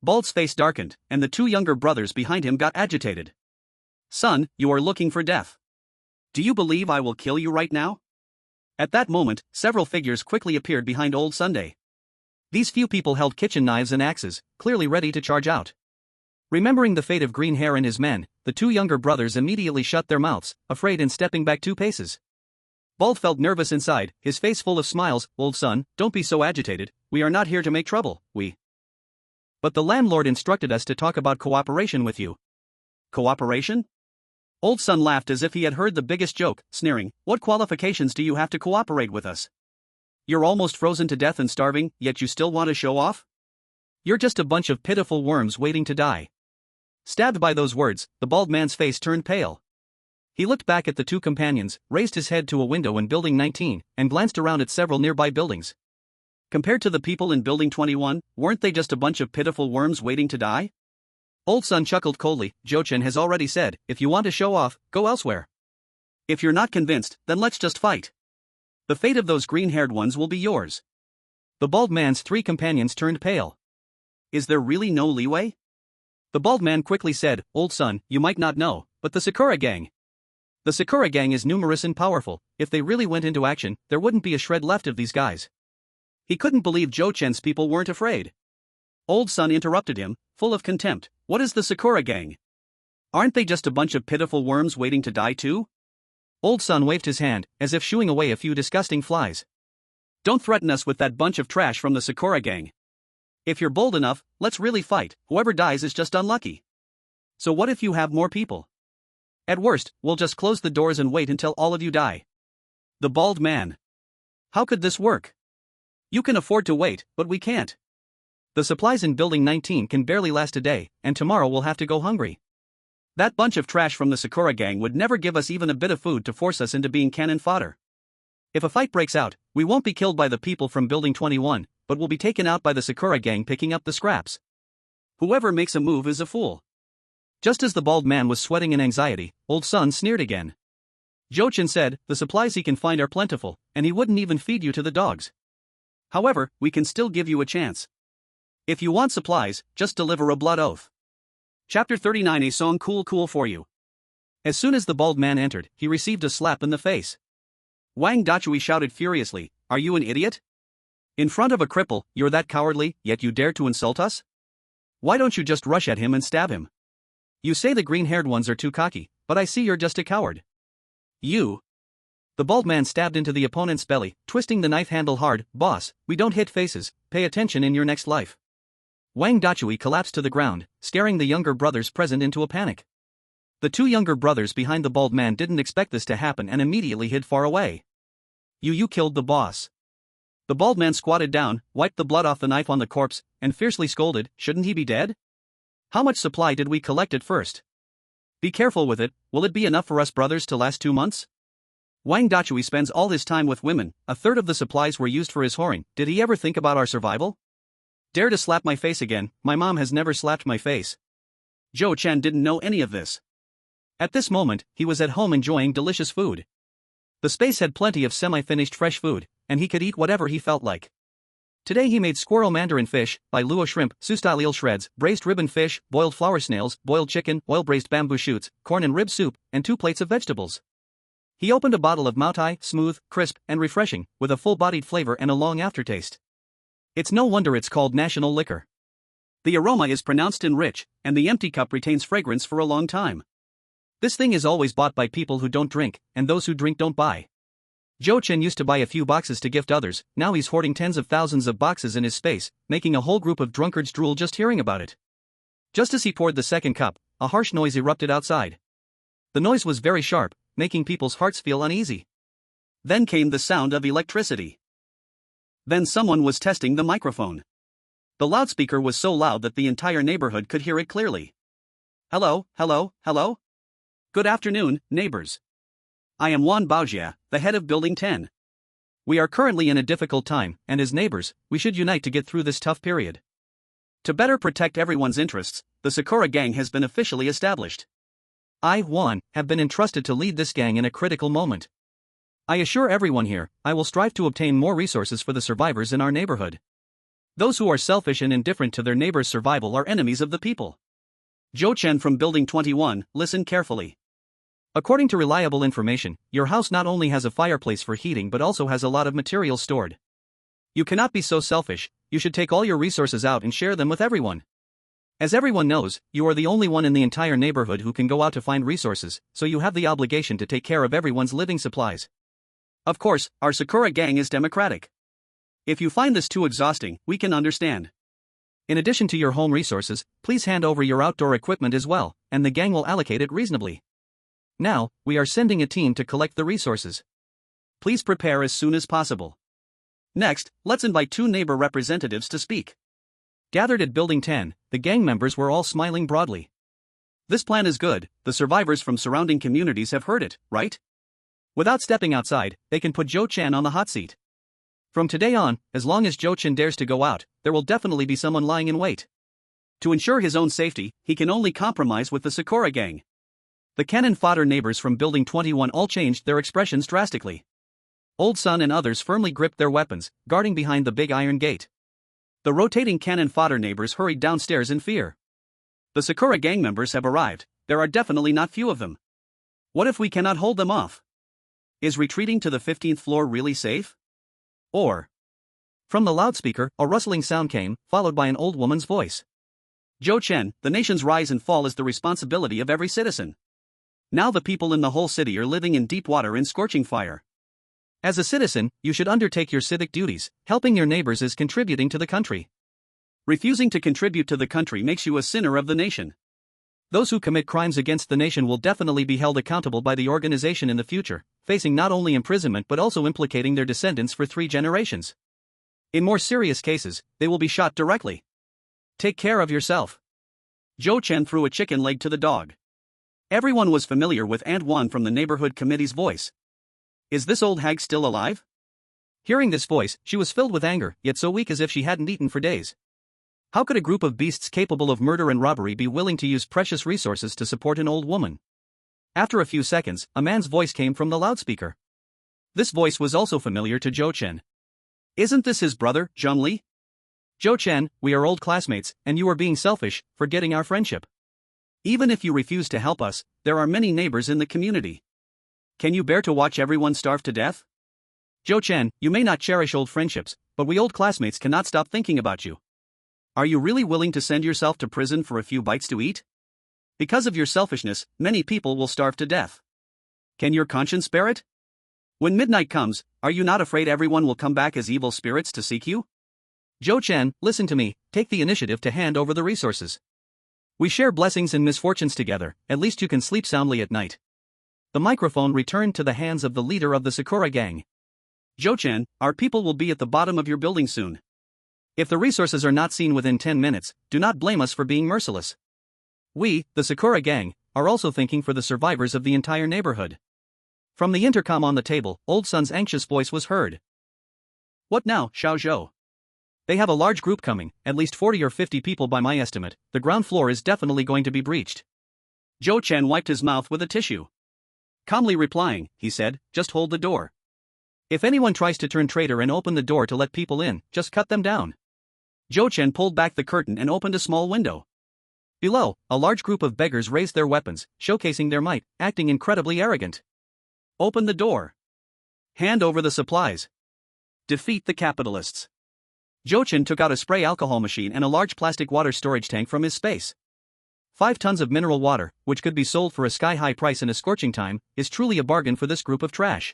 Bald's face darkened, and the 2 younger brothers behind him got agitated. Son, you are looking for death. Do you believe I will kill you right now? At that moment, several figures quickly appeared behind Old Sunday. These few people held kitchen knives and axes, clearly ready to charge out. Remembering the fate of Green Hair and his men, the 2 younger brothers immediately shut their mouths, afraid and stepping back 2 paces. Bald felt nervous inside, his face full of smiles. Old Son, don't be so agitated, we are not here to make trouble, But the landlord instructed us to talk about cooperation with you. Cooperation? Old Son laughed as if he had heard the biggest joke, sneering, what qualifications do you have to cooperate with us? You're almost frozen to death and starving, yet you still want to show off? You're just a bunch of pitiful worms waiting to die. Stabbed by those words, the bald man's face turned pale. He looked back at the 2 companions, raised his head to a window in Building 19, and glanced around at several nearby buildings. Compared to the people in Building 21, weren't they just a bunch of pitiful worms waiting to die? Old Son chuckled coldly. Jochin has already said, if you want to show off, go elsewhere. If you're not convinced, then let's just fight. The fate of those green-haired ones will be yours. The bald man's 3 companions turned pale. Is there really no leeway? The bald man quickly said, Old Son, you might not know, but the Sakura gang. The Sakura gang is numerous and powerful. If they really went into action, there wouldn't be a shred left of these guys. He couldn't believe Jochin's people weren't afraid. Old Son interrupted him, full of contempt. What is the Sakura gang? Aren't they just a bunch of pitiful worms waiting to die too? Old Son waved his hand, as if shooing away a few disgusting flies. Don't threaten us with that bunch of trash from the Sakura gang. If you're bold enough, let's really fight. Whoever dies is just unlucky. So what if you have more people? At worst, we'll just close the doors and wait until all of you die. The bald man. How could this work? You can afford to wait, but we can't. The supplies in Building 19 can barely last a day, and tomorrow we'll have to go hungry. That bunch of trash from the Sakura gang would never give us even a bit of food to force us into being cannon fodder. If a fight breaks out, we won't be killed by the people from Building 21, but will be taken out by the Sakura gang picking up the scraps. Whoever makes a move is a fool. Just as the bald man was sweating in anxiety, Old Son sneered again. Jochin said, the supplies he can find are plentiful, and he wouldn't even feed you to the dogs. However, we can still give you a chance. If you want supplies, just deliver a blood oath. Chapter 39. A song cool for you. As soon as the bald man entered, he received a slap in the face. Wang Dachui shouted furiously, are you an idiot? In front of a cripple, you're that cowardly, yet you dare to insult us? Why don't you just rush at him and stab him? You say the green-haired ones are too cocky, but I see you're just a coward. You. The bald man stabbed into the opponent's belly, twisting the knife handle hard. Boss, we don't hit faces, pay attention in your next life. Wang Dachui collapsed to the ground, scaring the younger brothers present into a panic. The two younger brothers behind the bald man didn't expect this to happen and immediately hid far away. You killed the boss. The bald man squatted down, wiped the blood off the knife on the corpse, and fiercely scolded, shouldn't he be dead? How much supply did we collect at first? Be careful with it, will it be enough for us brothers to last 2 months? Wang Dachui spends all his time with women, a third of the supplies were used for his whoring, did he ever think about our survival? Dare to slap my face again, my mom has never slapped my face. Zhou Chen didn't know any of this. At this moment, he was at home enjoying delicious food. The space had plenty of semi-finished fresh food, and he could eat whatever he felt like. Today he made squirrel mandarin fish, bai luo shrimp, su-style eel shreds, braised ribbon fish, boiled flower snails, boiled chicken, oil-braised bamboo shoots, corn and rib soup, and 2 plates of vegetables. He opened a bottle of Maotai, smooth, crisp, and refreshing, with a full-bodied flavor and a long aftertaste. It's no wonder it's called national liquor. The aroma is pronounced and rich, and the empty cup retains fragrance for a long time. This thing is always bought by people who don't drink, and those who drink don't buy. Zhou Chen used to buy a few boxes to gift others, now he's hoarding tens of thousands of boxes in his space, making a whole group of drunkards drool just hearing about it. Just as he poured the second cup, a harsh noise erupted outside. The noise was very sharp, making people's hearts feel uneasy. Then came the sound of electricity. Then someone was testing the microphone. The loudspeaker was so loud that the entire neighborhood could hear it clearly. Hello, hello, hello? Good afternoon, neighbors. I am Wan Baojia, the head of Building 10. We are currently in a difficult time, and as neighbors, we should unite to get through this tough period. To better protect everyone's interests, the Sakura Gang has been officially established. I, Wan, have been entrusted to lead this gang in a critical moment. I assure everyone here, I will strive to obtain more resources for the survivors in our neighborhood. Those who are selfish and indifferent to their neighbors' survival are enemies of the people. Zhou Chen from Building 21, listen carefully. According to reliable information, your house not only has a fireplace for heating but also has a lot of materials stored. You cannot be so selfish, you should take all your resources out and share them with everyone. As everyone knows, you are the only one in the entire neighborhood who can go out to find resources, so you have the obligation to take care of everyone's living supplies. Of course, our Sakura Gang is democratic. If you find this too exhausting, we can understand. In addition to your home resources, please hand over your outdoor equipment as well, and the gang will allocate it reasonably. Now, we are sending a team to collect the resources. Please prepare as soon as possible. Next, let's invite 2 neighbor representatives to speak. Gathered at Building 10, the gang members were all smiling broadly. This plan is good, the survivors from surrounding communities have heard it, right? Without stepping outside, they can put Zhou Chen on the hot seat. From today on, as long as Zhou Chen dares to go out, there will definitely be someone lying in wait. To ensure his own safety, he can only compromise with the Sakura Gang. The cannon fodder neighbors from Building 21 all changed their expressions drastically. Old Sun and others firmly gripped their weapons, guarding behind the big iron gate. The rotating cannon fodder neighbors hurried downstairs in fear. The Sakura Gang members have arrived, there are definitely not few of them. What if we cannot hold them off? Is retreating to the 15th floor really safe? Or... From the loudspeaker, a rustling sound came, followed by an old woman's voice. Zhou Chen, the nation's rise and fall is the responsibility of every citizen. Now the people in the whole city are living in deep water in scorching fire. As a citizen, you should undertake your civic duties, helping your neighbors is contributing to the country. Refusing to contribute to the country makes you a sinner of the nation. Those who commit crimes against the nation will definitely be held accountable by the organization in the future, facing not only imprisonment but also implicating their descendants for 3 generations. In more serious cases, they will be shot directly. Take care of yourself. Zhou Chen threw a chicken leg to the dog. Everyone was familiar with Aunt Wan from the neighborhood committee's voice. Is this old hag still alive? Hearing this voice, she was filled with anger, yet so weak as if she hadn't eaten for days. How could a group of beasts capable of murder and robbery be willing to use precious resources to support an old woman? After a few seconds, a man's voice came from the loudspeaker. This voice was also familiar to Zhou Chen. Isn't this his brother, Zhongli? Zhou Chen, we are old classmates, and you are being selfish, forgetting our friendship. Even if you refuse to help us, there are many neighbors in the community. Can you bear to watch everyone starve to death? Zhou Chen, you may not cherish old friendships, but we old classmates cannot stop thinking about you. Are you really willing to send yourself to prison for a few bites to eat? Because of your selfishness, many people will starve to death. Can your conscience bear it? When midnight comes, are you not afraid everyone will come back as evil spirits to seek you? Zhou Chen, listen to me, take the initiative to hand over the resources. We share blessings and misfortunes together, at least you can sleep soundly at night. The microphone returned to the hands of the leader of the Sakura gang. Jo-chan, our people will be at the bottom of your building soon. If the resources are not seen within 10 minutes, do not blame us for being merciless. We, the Sakura gang, are also thinking for the survivors of the entire neighborhood. From the intercom on the table, Old Sun's anxious voice was heard. What now, Xiao Zhou? They have a large group coming, at least 40 or 50 people by my estimate. The ground floor is definitely going to be breached. Jo-chan wiped his mouth with a tissue. Calmly replying, he said, just hold the door. If anyone tries to turn traitor and open the door to let people in, just cut them down. Jo-chan pulled back the curtain and opened a small window. Below, a large group of beggars raised their weapons, showcasing their might, acting incredibly arrogant. Open the door. Hand over the supplies. Defeat the capitalists. Jo-chan took out a spray alcohol machine and a large plastic water storage tank from his space. 5 tons of mineral water, which could be sold for a sky-high price in a scorching time, is truly a bargain for this group of trash.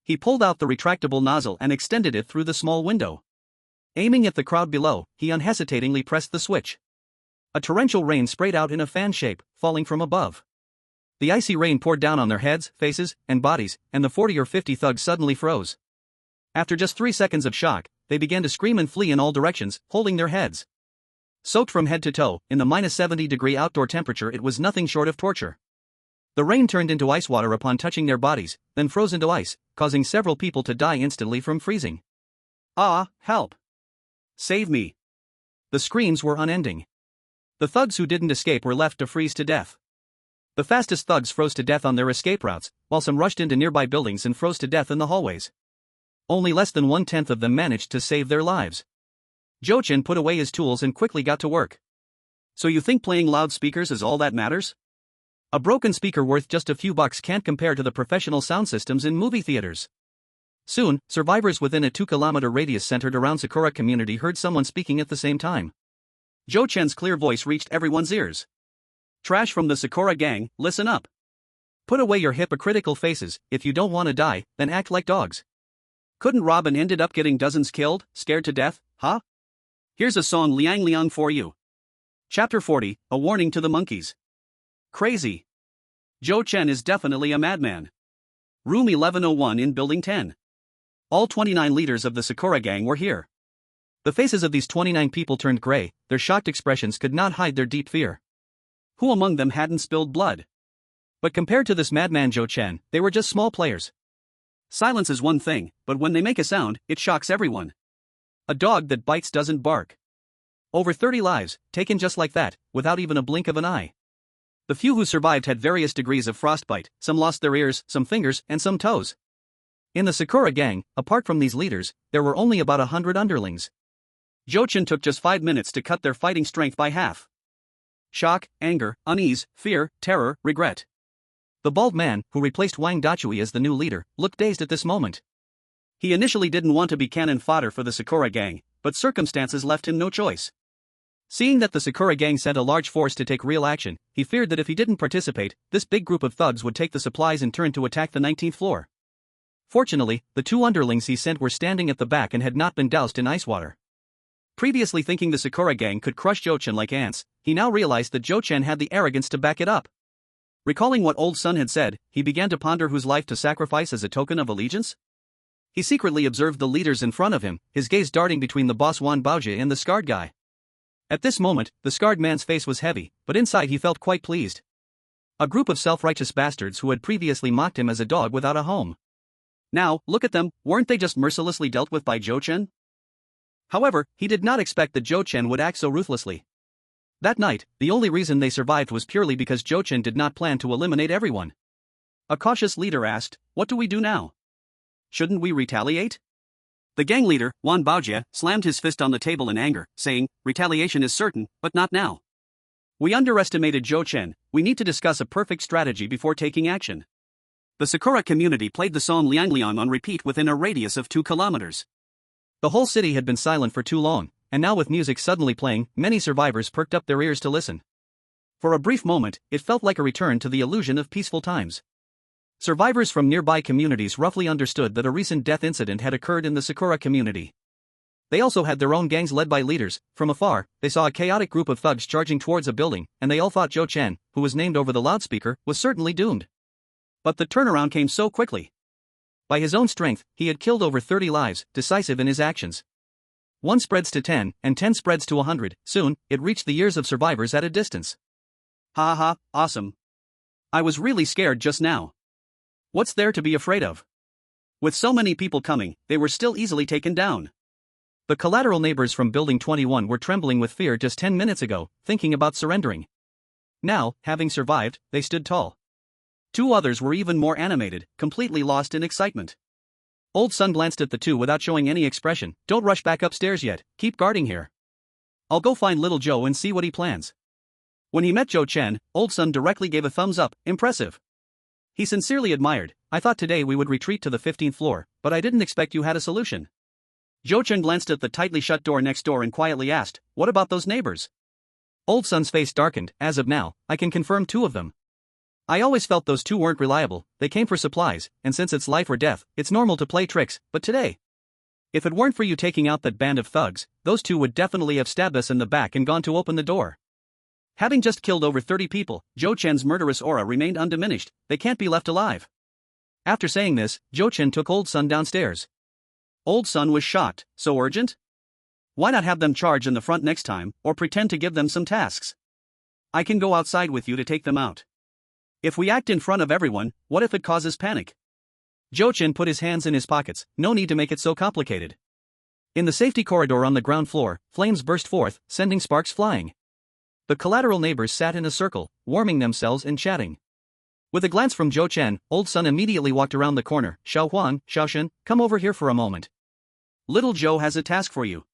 He pulled out the retractable nozzle and extended it through the small window. Aiming at the crowd below, he unhesitatingly pressed the switch. A torrential rain sprayed out in a fan shape, falling from above. The icy rain poured down on their heads, faces, and bodies, and the 40 or 50 thugs suddenly froze. After just 3 seconds of shock, they began to scream and flee in all directions, holding their heads. Soaked from head to toe, in the -70-degree outdoor temperature, it was nothing short of torture. The rain turned into ice water upon touching their bodies, then froze into ice, causing several people to die instantly from freezing. Ah, help! Save me! The screams were unending. The thugs who didn't escape were left to freeze to death. The fastest thugs froze to death on their escape routes, while some rushed into nearby buildings and froze to death in the hallways. Only less than 1/10 of them managed to save their lives. Jo-chan put away his tools and quickly got to work. So you think playing loudspeakers is all that matters? A broken speaker worth just a few bucks can't compare to the professional sound systems in movie theaters. Soon, survivors within a 2-kilometer radius centered around Sakura community heard someone speaking at the same time. Jo-chan's clear voice reached everyone's ears. Trash from the Sakura gang, listen up. Put away your hypocritical faces. If you don't want to die, then act like dogs. Couldn't Robin ended up getting dozens killed, scared to death, huh? Here's a song Liang Liang for you. Chapter 40, A Warning to the Monkeys. Crazy. Jo-chan is definitely a madman. Room 1101 in Building 10. All 29 leaders of the Sakura gang were here. The faces of these 29 people turned gray, their shocked expressions could not hide their deep fear. Who among them hadn't spilled blood? But compared to this madman Jo-chan, they were just small players. Silence is one thing, but when they make a sound, it shocks everyone. A dog that bites doesn't bark. Over 30 lives, taken just like that, without even a blink of an eye. The few who survived had various degrees of frostbite, some lost their ears, some fingers, and some toes. In the Sakura gang, apart from these leaders, there were only about 100 underlings. Jo-chan took just 5 minutes to cut their fighting strength by half. Shock, anger, unease, fear, terror, regret. The bald man, who replaced Wang Dachui as the new leader, looked dazed at this moment. He initially didn't want to be cannon fodder for the Sakura gang, but circumstances left him no choice. Seeing that the Sakura gang sent a large force to take real action, he feared that if he didn't participate, this big group of thugs would take the supplies and turn to attack the 19th floor. Fortunately, the 2 underlings he sent were standing at the back and had not been doused in ice water. Previously thinking the Sakura gang could crush Jo-chan like ants, he now realized that Jo-chan had the arrogance to back it up. Recalling what Old Sun had said, he began to ponder whose life to sacrifice as a token of allegiance. He secretly observed the leaders in front of him, his gaze darting between the boss Wan Baoji and the scarred guy. At this moment, the scarred man's face was heavy, but inside he felt quite pleased. A group of self-righteous bastards who had previously mocked him as a dog without a home. Now, look at them, weren't they just mercilessly dealt with by Jo-chan? However, he did not expect that Jo-chan would act so ruthlessly. That night, the only reason they survived was purely because Jo-chan did not plan to eliminate everyone. A cautious leader asked, "What do we do now? Shouldn't we retaliate?" The gang leader, Wan Baojia, slammed his fist on the table in anger, saying, "Retaliation is certain, but not now. We underestimated Jo-chan, we need to discuss a perfect strategy before taking action." The Sakura community played the song Liang Liang on repeat within a radius of 2 kilometers. The whole city had been silent for too long, and now with music suddenly playing, many survivors perked up their ears to listen. For a brief moment, it felt like a return to the illusion of peaceful times. Survivors from nearby communities roughly understood that a recent death incident had occurred in the Sakura community. They also had their own gangs led by leaders. From afar, they saw a chaotic group of thugs charging towards a building, and they all thought Zhou Chen, who was named over the loudspeaker, was certainly doomed. But the turnaround came so quickly. By his own strength, he had killed over 30 lives, decisive in his actions. 1 spreads to 10, and 10 spreads to 100, soon, it reached the ears of survivors at a distance. Ha ha, awesome. I was really scared just now. What's there to be afraid of? With so many people coming, they were still easily taken down. The collateral neighbors from Building 21 were trembling with fear just 10 minutes ago, thinking about surrendering. Now, having survived, they stood tall. 2 others were even more animated, completely lost in excitement. Old Sun glanced at the 2 without showing any expression. Don't rush back upstairs yet, keep guarding here. I'll go find little Joe and see what he plans. When he met Zhou Chen, Old Sun directly gave a thumbs up, impressive. He sincerely admired. I thought today we would retreat to the 15th floor, but I didn't expect you had a solution. Zhou Chen glanced at the tightly shut door next door and quietly asked, what about those neighbors? Old Sun's face darkened. As of now, I can confirm 2 of them. I always felt those 2 weren't reliable. They came for supplies, and since it's life or death, it's normal to play tricks, but today, if it weren't for you taking out that band of thugs, those 2 would definitely have stabbed us in the back and gone to open the door. Having just killed over 30 people, Zhou Chen's murderous aura remained undiminished. They can't be left alive. After saying this, Zhou Chen took Old Sun downstairs. Old Sun was shocked. So urgent? Why not have them charge in the front next time, or pretend to give them some tasks? I can go outside with you to take them out. If we act in front of everyone, what if it causes panic? Zhou Chen put his hands in his pockets. No need to make it so complicated. In the safety corridor on the ground floor, flames burst forth, sending sparks flying. The collateral neighbors sat in a circle, warming themselves and chatting. With a glance from Zhou Chen, Old Sun immediately walked around the corner. Xiao Huan, Xiaoshen, come over here for a moment. Little Zhou has a task for you.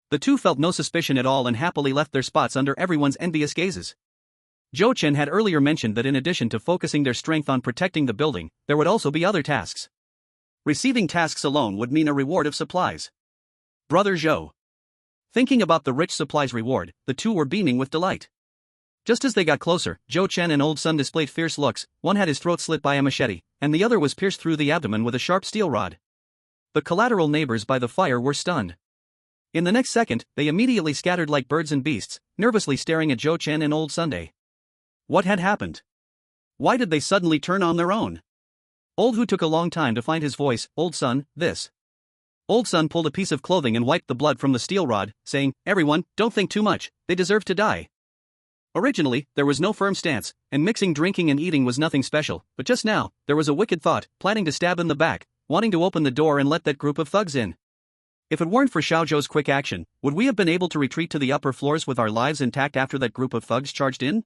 The 2 felt no suspicion at all and happily left their spots under everyone's envious gazes. Zhou Chen had earlier mentioned that in addition to focusing their strength on protecting the building, there would also be other tasks. Receiving tasks alone would mean a reward of supplies. Brother Zhou. Thinking about the rich supplies reward, the 2 were beaming with delight. Just as they got closer, Zhou Chen and Old Sun displayed fierce looks. One had his throat slit by a machete, and the other was pierced through the abdomen with a sharp steel rod. The collateral neighbors by the fire were stunned. In the next second, they immediately scattered like birds and beasts, nervously staring at Zhou Chen and Old Sunday. What had happened? Why did they suddenly turn on their own? Old Hu took a long time to find his voice. Old Sun, this. Old Sun pulled a piece of clothing and wiped the blood from the steel rod, saying, everyone, don't think too much, they deserve to die. Originally, there was no firm stance, and mixing drinking and eating was nothing special, but just now, there was a wicked thought, planning to stab in the back, wanting to open the door and let that group of thugs in. If it weren't for Xiao Zhou's quick action, would we have been able to retreat to the upper floors with our lives intact after that group of thugs charged in?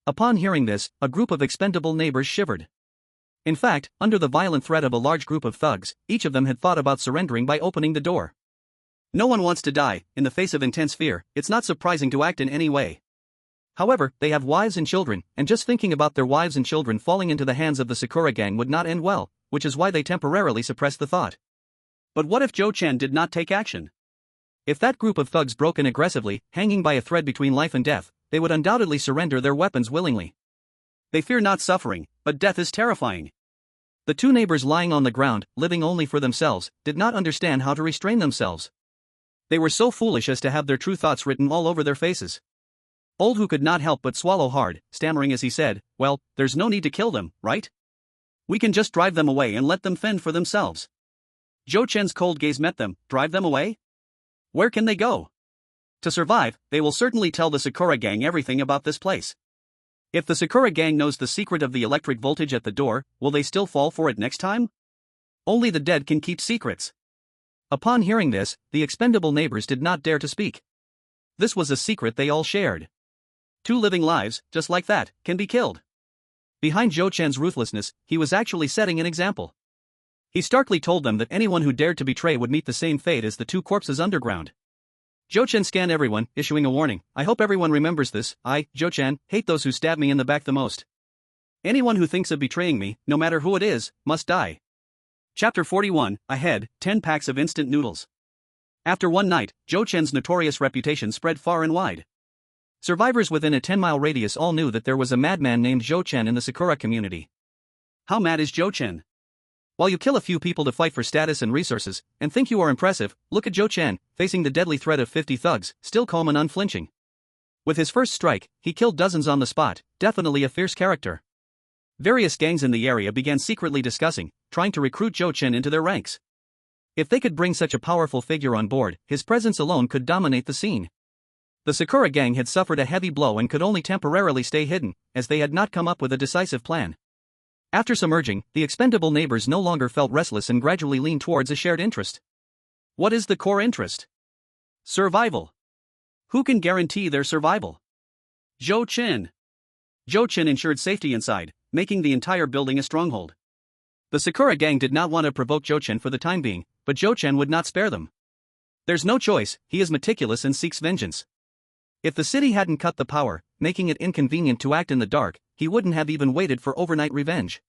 Upon hearing this, a group of expendable neighbors shivered. In fact, under the violent threat of a large group of thugs, each of them had thought about surrendering by opening the door. No one wants to die. In the face of intense fear, it's not surprising to act in any way. However, they have wives and children, and just thinking about their wives and children falling into the hands of the Sakura gang would not end well, which is why they temporarily suppressed the thought. But what if Zhou Chen did not take action? If that group of thugs broke in aggressively, hanging by a thread between life and death, they would undoubtedly surrender their weapons willingly. They fear not suffering, but death is terrifying. The 2 neighbors lying on the ground, living only for themselves, did not understand how to restrain themselves. They were so foolish as to have their true thoughts written all over their faces. Old Hu could not help but swallow hard, stammering as he said, well, there's no need to kill them, right? We can just drive them away and let them fend for themselves. Zhou Chen's cold gaze met them. Drive them away? Where can they go? To survive, they will certainly tell the Sakura gang everything about this place. If the Sakura gang knows the secret of the electric voltage at the door, will they still fall for it next time? Only the dead can keep secrets. Upon hearing this, the expendable neighbors did not dare to speak. This was a secret they all shared. 2 living lives, just like that, can be killed. Behind Zhou Chen's ruthlessness, he was actually setting an example. He starkly told them that anyone who dared to betray would meet the same fate as the 2 corpses underground. Zhou Chen scanned everyone, issuing a warning. I hope everyone remembers this. I, Zhou Chen, hate those who stab me in the back the most. Anyone who thinks of betraying me, no matter who it is, must die. Chapter 41, Ahead, 10 packs of instant noodles. After one night, Zhou Chen's notorious reputation spread far and wide. Survivors within a 10-mile radius all knew that there was a madman named Zhou Chen in the Sakura community. How mad is Zhou Chen? While you kill a few people to fight for status and resources, and think you are impressive, look at Zhou Chen, facing the deadly threat of 50 thugs, still calm and unflinching. With his first strike, he killed dozens on the spot, definitely a fierce character. Various gangs in the area began secretly discussing, trying to recruit Zhou Chen into their ranks. If they could bring such a powerful figure on board, his presence alone could dominate the scene. The Sakura gang had suffered a heavy blow and could only temporarily stay hidden, as they had not come up with a decisive plan. After some urging, the expendable neighbors no longer felt restless and gradually leaned towards a shared interest. What is the core interest? Survival. Who can guarantee their survival? Zhou Chen. Zhou Chen ensured safety inside, making the entire building a stronghold. The Sakura gang did not want to provoke Zhou Chen for the time being, but Zhou Chen would not spare them. There's no choice, he is meticulous and seeks vengeance. If the city hadn't cut the power, making it inconvenient to act in the dark, he wouldn't have even waited for overnight revenge.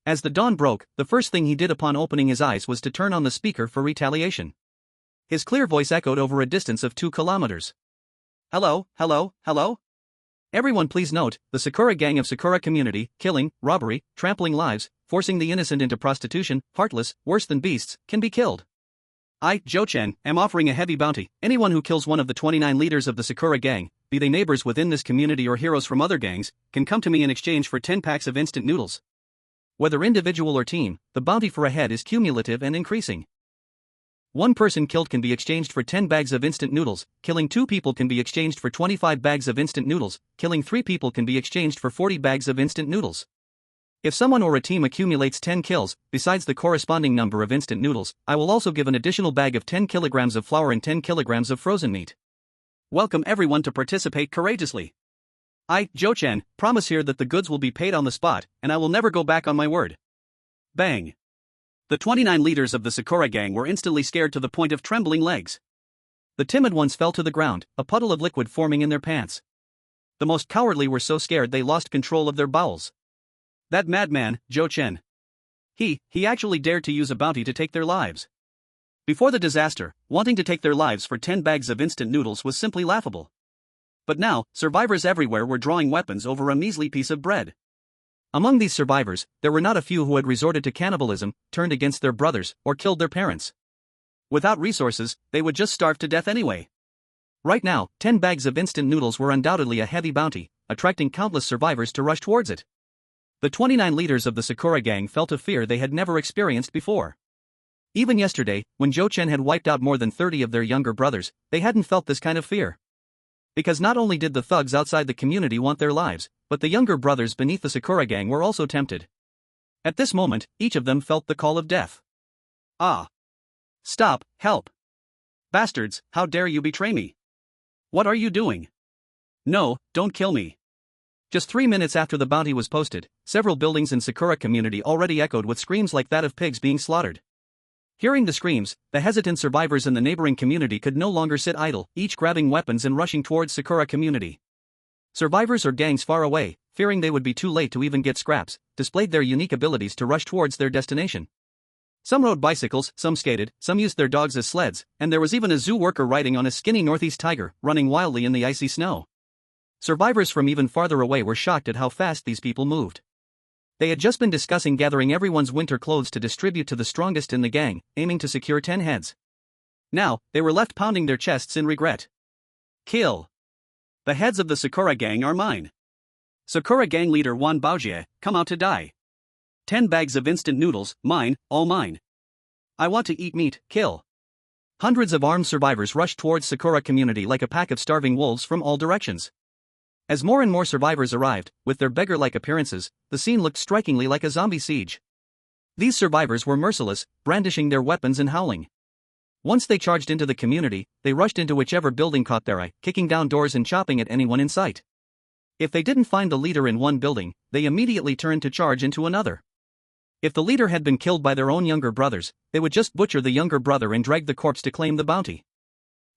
As the dawn broke, the first thing he did upon opening his eyes was to turn on the speaker for retaliation. His clear voice echoed over a distance of 2 kilometers. Hello, hello, hello? Everyone please note, the Sakura gang of Sakura community, killing, robbery, trampling lives, forcing the innocent into prostitution, heartless, worse than beasts, can be killed. I, Zhou Chen, am offering a heavy bounty. Anyone who kills one of the 29 leaders of the Sakura gang, be they neighbors within this community or heroes from other gangs, can come to me in exchange for 10 packs of instant noodles. Whether individual or team, the bounty for a head is cumulative and increasing. 1 person killed can be exchanged for 10 bags of instant noodles, killing 2 people can be exchanged for 25 bags of instant noodles, killing 3 people can be exchanged for 40 bags of instant noodles. If someone or a team accumulates 10 kills, besides the corresponding number of instant noodles, I will also give an additional bag of 10 kilograms of flour and 10 kilograms of frozen meat. Welcome everyone to participate courageously. I, Zhou Chen, promise here that the goods will be paid on the spot, and I will never go back on my word. Bang. The 29 leaders of the Sakura gang were instantly scared to the point of trembling legs. The timid ones fell to the ground, a puddle of liquid forming in their pants. The most cowardly were so scared they lost control of their bowels. That madman, Zhou Chen. He actually dared to use a bounty to take their lives. Before the disaster, wanting to take their lives for 10 bags of instant noodles was simply laughable. But now, survivors everywhere were drawing weapons over a measly piece of bread. Among these survivors, there were not a few who had resorted to cannibalism, turned against their brothers, or killed their parents. Without resources, they would just starve to death anyway. Right now, 10 bags of instant noodles were undoubtedly a heavy bounty, attracting countless survivors to rush towards it. The 29 leaders of the Sakura gang felt a fear they had never experienced before. Even yesterday, when Zhou Chen had wiped out more than 30 of their younger brothers, they hadn't felt this kind of fear. Because not only did the thugs outside the community want their lives, but the younger brothers beneath the Sakura gang were also tempted. At this moment, each of them felt the call of death. Ah! Stop, help! Bastards, how dare you betray me? What are you doing? No, don't kill me. Just 3 minutes after the bounty was posted, several buildings in Sakura community already echoed with screams like that of pigs being slaughtered. Hearing the screams, the hesitant survivors in the neighboring community could no longer sit idle, each grabbing weapons and rushing towards Sakura community. Survivors or gangs far away, fearing they would be too late to even get scraps, displayed their unique abilities to rush towards their destination. Some rode bicycles, some skated, some used their dogs as sleds, and there was even a zoo worker riding on a skinny northeast tiger, running wildly in the icy snow. Survivors from even farther away were shocked at how fast these people moved. They had just been discussing gathering everyone's winter clothes to distribute to the strongest in the gang, aiming to secure 10 heads. Now, they were left pounding their chests in regret. Kill. The heads of the Sakura gang are mine. Sakura gang leader Wan Baojie, come out to die. 10 bags of instant noodles, mine, all mine. I want to eat meat, kill. Hundreds of armed survivors rushed towards Sakura community like a pack of starving wolves from all directions. As more and more survivors arrived, with their beggar-like appearances, the scene looked strikingly like a zombie siege. These survivors were merciless, brandishing their weapons and howling. Once they charged into the community, they rushed into whichever building caught their eye, kicking down doors and chopping at anyone in sight. If they didn't find the leader in one building, they immediately turned to charge into another. If the leader had been killed by their own younger brothers, they would just butcher the younger brother and drag the corpse to claim the bounty.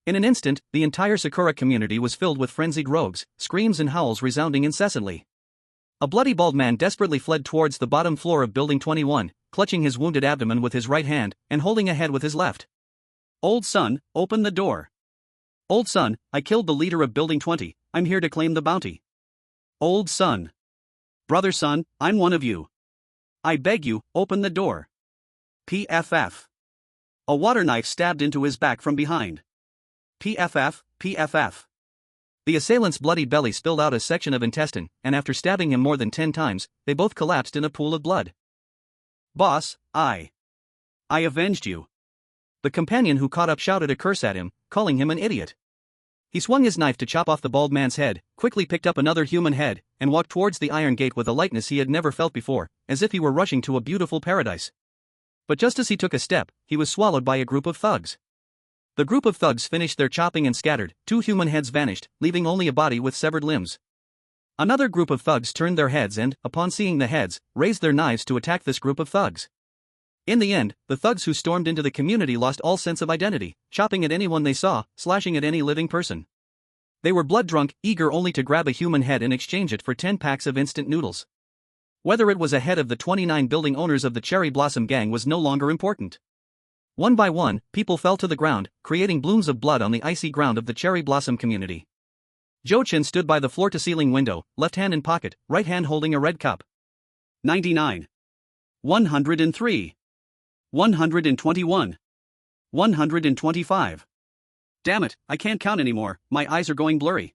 In an instant, the entire Sakura community was filled with frenzied rogues, screams and howls resounding incessantly. A bloody bald man desperately fled towards the bottom floor of Building 21, clutching his wounded abdomen with his right hand, and holding a head with his left. Old son, open the door. Old son, I killed the leader of Building 20, I'm here to claim the bounty. Old son. Brother son, I'm one of you. I beg you, open the door. PFF. A water knife stabbed into his back from behind. PFF, PFF. The assailant's bloody belly spilled out a section of intestine, and after stabbing him more than 10 times, they both collapsed in a pool of blood. Boss, I avenged you. The companion who caught up shouted a curse at him, calling him an idiot. He swung his knife to chop off the bald man's head, quickly picked up another human head, and walked towards the iron gate with a lightness he had never felt before, as if he were rushing to a beautiful paradise. But just as he took a step, he was swallowed by a group of thugs. The group of thugs finished their chopping and scattered, 2 human heads vanished, leaving only a body with severed limbs. Another group of thugs turned their heads and, upon seeing the heads, raised their knives to attack this group of thugs. In the end, the thugs who stormed into the community lost all sense of identity, chopping at anyone they saw, slashing at any living person. They were blood-drunk, eager only to grab a human head and exchange it for 10 packs of instant noodles. Whether it was a head of the 29 building owners of the Cherry Blossom Gang was no longer important. One by one, people fell to the ground, creating blooms of blood on the icy ground of the Cherry Blossom community. Jo-chin stood by the floor-to-ceiling window, left hand in pocket, right hand holding a red cup. 99. 103. 121. 125. Damn it, I can't count anymore, my eyes are going blurry.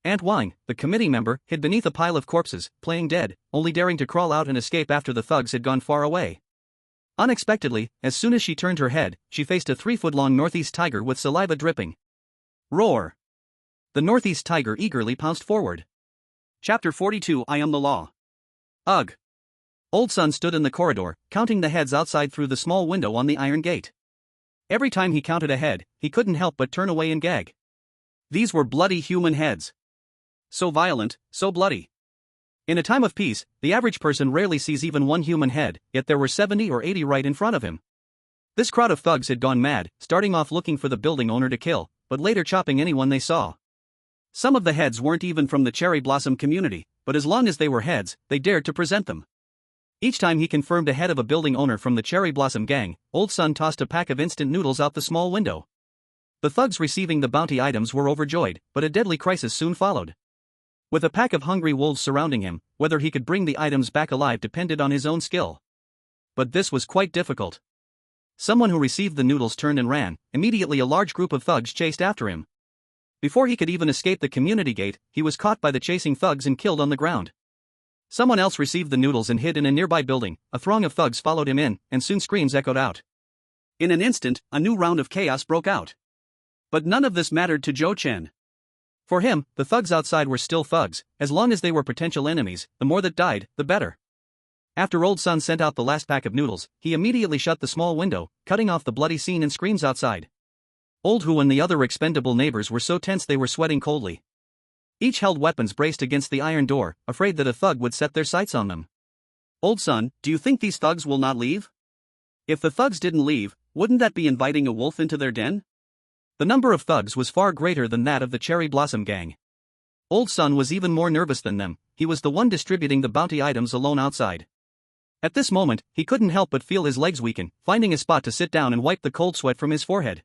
Aunt Wine, the committee member, hid beneath a pile of corpses, playing dead, only daring to crawl out and escape after the thugs had gone far away. Unexpectedly, as soon as she turned her head, she faced a 3-foot-long northeast tiger with saliva dripping. Roar! The northeast tiger eagerly pounced forward. Chapter 42. I am the law. Ugh! Old Sun stood in the corridor, counting the heads outside through the small window on the iron gate. Every time he counted a head, he couldn't help but turn away and gag. These were bloody human heads. So violent, so bloody. In a time of peace, the average person rarely sees even one human head, yet there were 70 or 80 right in front of him. This crowd of thugs had gone mad, starting off looking for the building owner to kill, but later chopping anyone they saw. Some of the heads weren't even from the Cherry Blossom community, but as long as they were heads, they dared to present them. Each time he confirmed a head of a building owner from the Cherry Blossom Gang, Old Sun tossed a pack of instant noodles out the small window. The thugs receiving the bounty items were overjoyed, but a deadly crisis soon followed. With a pack of hungry wolves surrounding him, whether he could bring the items back alive depended on his own skill. But this was quite difficult. Someone who received the noodles turned and ran. Immediately a large group of thugs chased after him. Before he could even escape the community gate, he was caught by the chasing thugs and killed on the ground. Someone else received the noodles and hid in a nearby building. A throng of thugs followed him in, and soon screams echoed out. In an instant, a new round of chaos broke out. But none of this mattered to Jo-chin. For him, the thugs outside were still thugs. As long as they were potential enemies, the more that died, the better. After Old Sun sent out the last pack of noodles, he immediately shut the small window, cutting off the bloody scene and screams outside. Old Hu and the other expendable neighbors were so tense they were sweating coldly. Each held weapons braced against the iron door, afraid that a thug would set their sights on them. Old Sun, do you think these thugs will not leave? If the thugs didn't leave, wouldn't that be inviting a wolf into their den? The number of thugs was far greater than that of the Cherry Blossom Gang. Old Sun was even more nervous than them. He was the one distributing the bounty items alone outside. At this moment, he couldn't help but feel his legs weaken, finding a spot to sit down and wipe the cold sweat from his forehead.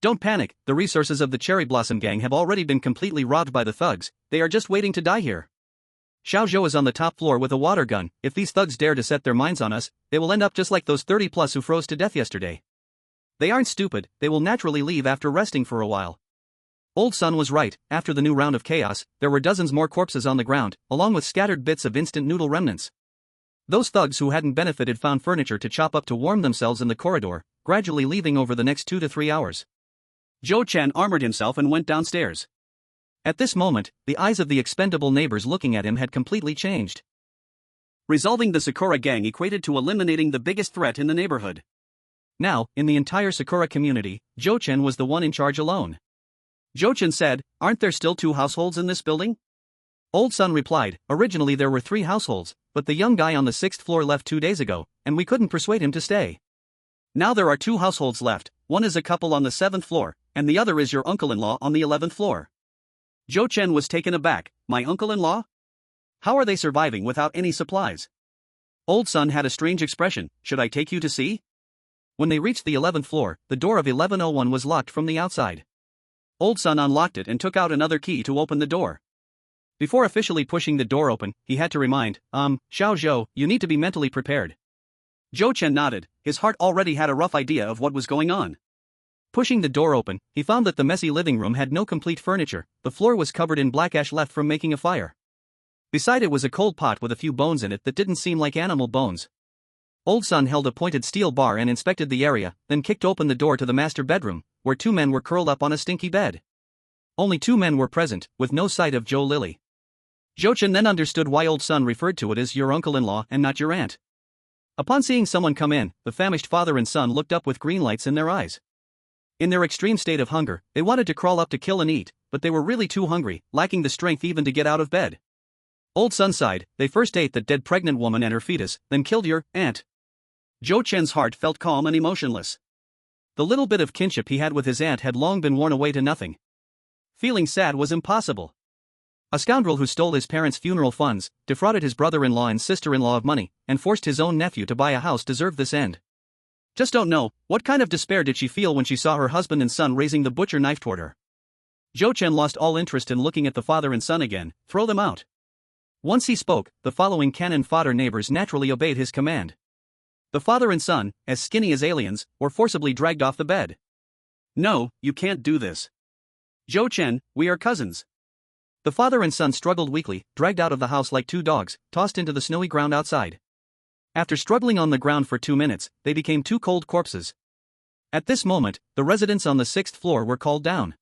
Don't panic, the resources of the Cherry Blossom Gang have already been completely robbed by the thugs. They are just waiting to die here. Xiao Zhou is on the top floor with a water gun. If these thugs dare to set their minds on us, they will end up just like those 30+ who froze to death yesterday. They aren't stupid, they will naturally leave after resting for a while. Old Sun was right. After the new round of chaos, there were dozens more corpses on the ground, along with scattered bits of instant noodle remnants. Those thugs who hadn't benefited found furniture to chop up to warm themselves in the corridor, gradually leaving over the next 2 to 3 hours. Jo-chin armored himself and went downstairs. At this moment, the eyes of the expendable neighbors looking at him had completely changed. Resolving the Sakura gang equated to eliminating the biggest threat in the neighborhood. Now, in the entire Sakura community, Jo-chin was the one in charge alone. Jo-chin said, "Aren't there still 2 households in this building?" Old Sun replied, "Originally there were 3 households, but the young guy on the 6th floor left 2 days ago, and we couldn't persuade him to stay. Now there are 2 households left, one is a couple on the 7th floor, and the other is your uncle-in-law on the 11th floor." Jo-chin was taken aback. My uncle-in-law? How are they surviving without any supplies? Old Sun had a strange expression. Should I take you to see? When they reached the 11th floor, the door of 1101 was locked from the outside. Old Sun unlocked it and took out another key to open the door. Before officially pushing the door open, he had to remind, Xiao Zhou, you need to be mentally prepared. Zhou Chen nodded, his heart already had a rough idea of what was going on. Pushing the door open, he found that the messy living room had no complete furniture, the floor was covered in black ash left from making a fire. Beside it was a cold pot with a few bones in it that didn't seem like animal bones. Old Sun held a pointed steel bar and inspected the area, then kicked open the door to the master bedroom, where two men were curled up on a stinky bed. Only two men were present, with no sight of Zhou Lily. Zhou Chen then understood why Old Sun referred to it as your uncle-in-law and not your aunt. Upon seeing someone come in, the famished father and son looked up with green lights in their eyes. In their extreme state of hunger, they wanted to crawl up to kill and eat, but they were really too hungry, lacking the strength even to get out of bed. Old Sun sighed, they first ate the dead pregnant woman and her fetus, then killed your aunt. Zhou Chen's heart felt calm and emotionless. The little bit of kinship he had with his aunt had long been worn away to nothing. Feeling sad was impossible. A scoundrel who stole his parents' funeral funds, defrauded his brother-in-law and sister-in-law of money, and forced his own nephew to buy a house deserved this end. Just don't know, what kind of despair did she feel when she saw her husband and son raising the butcher knife toward her? Zhou Chen lost all interest in looking at the father and son again. Throw them out. Once he spoke, the following cannon fodder neighbors naturally obeyed his command. The father and son, as skinny as aliens, were forcibly dragged off the bed. No, you can't do this. Zhou Chen, we are cousins. The father and son struggled weakly, dragged out of the house like two dogs, tossed into the snowy ground outside. After struggling on the ground for 2 minutes, they became two cold corpses. At this moment, the residents on the 6th floor were called down.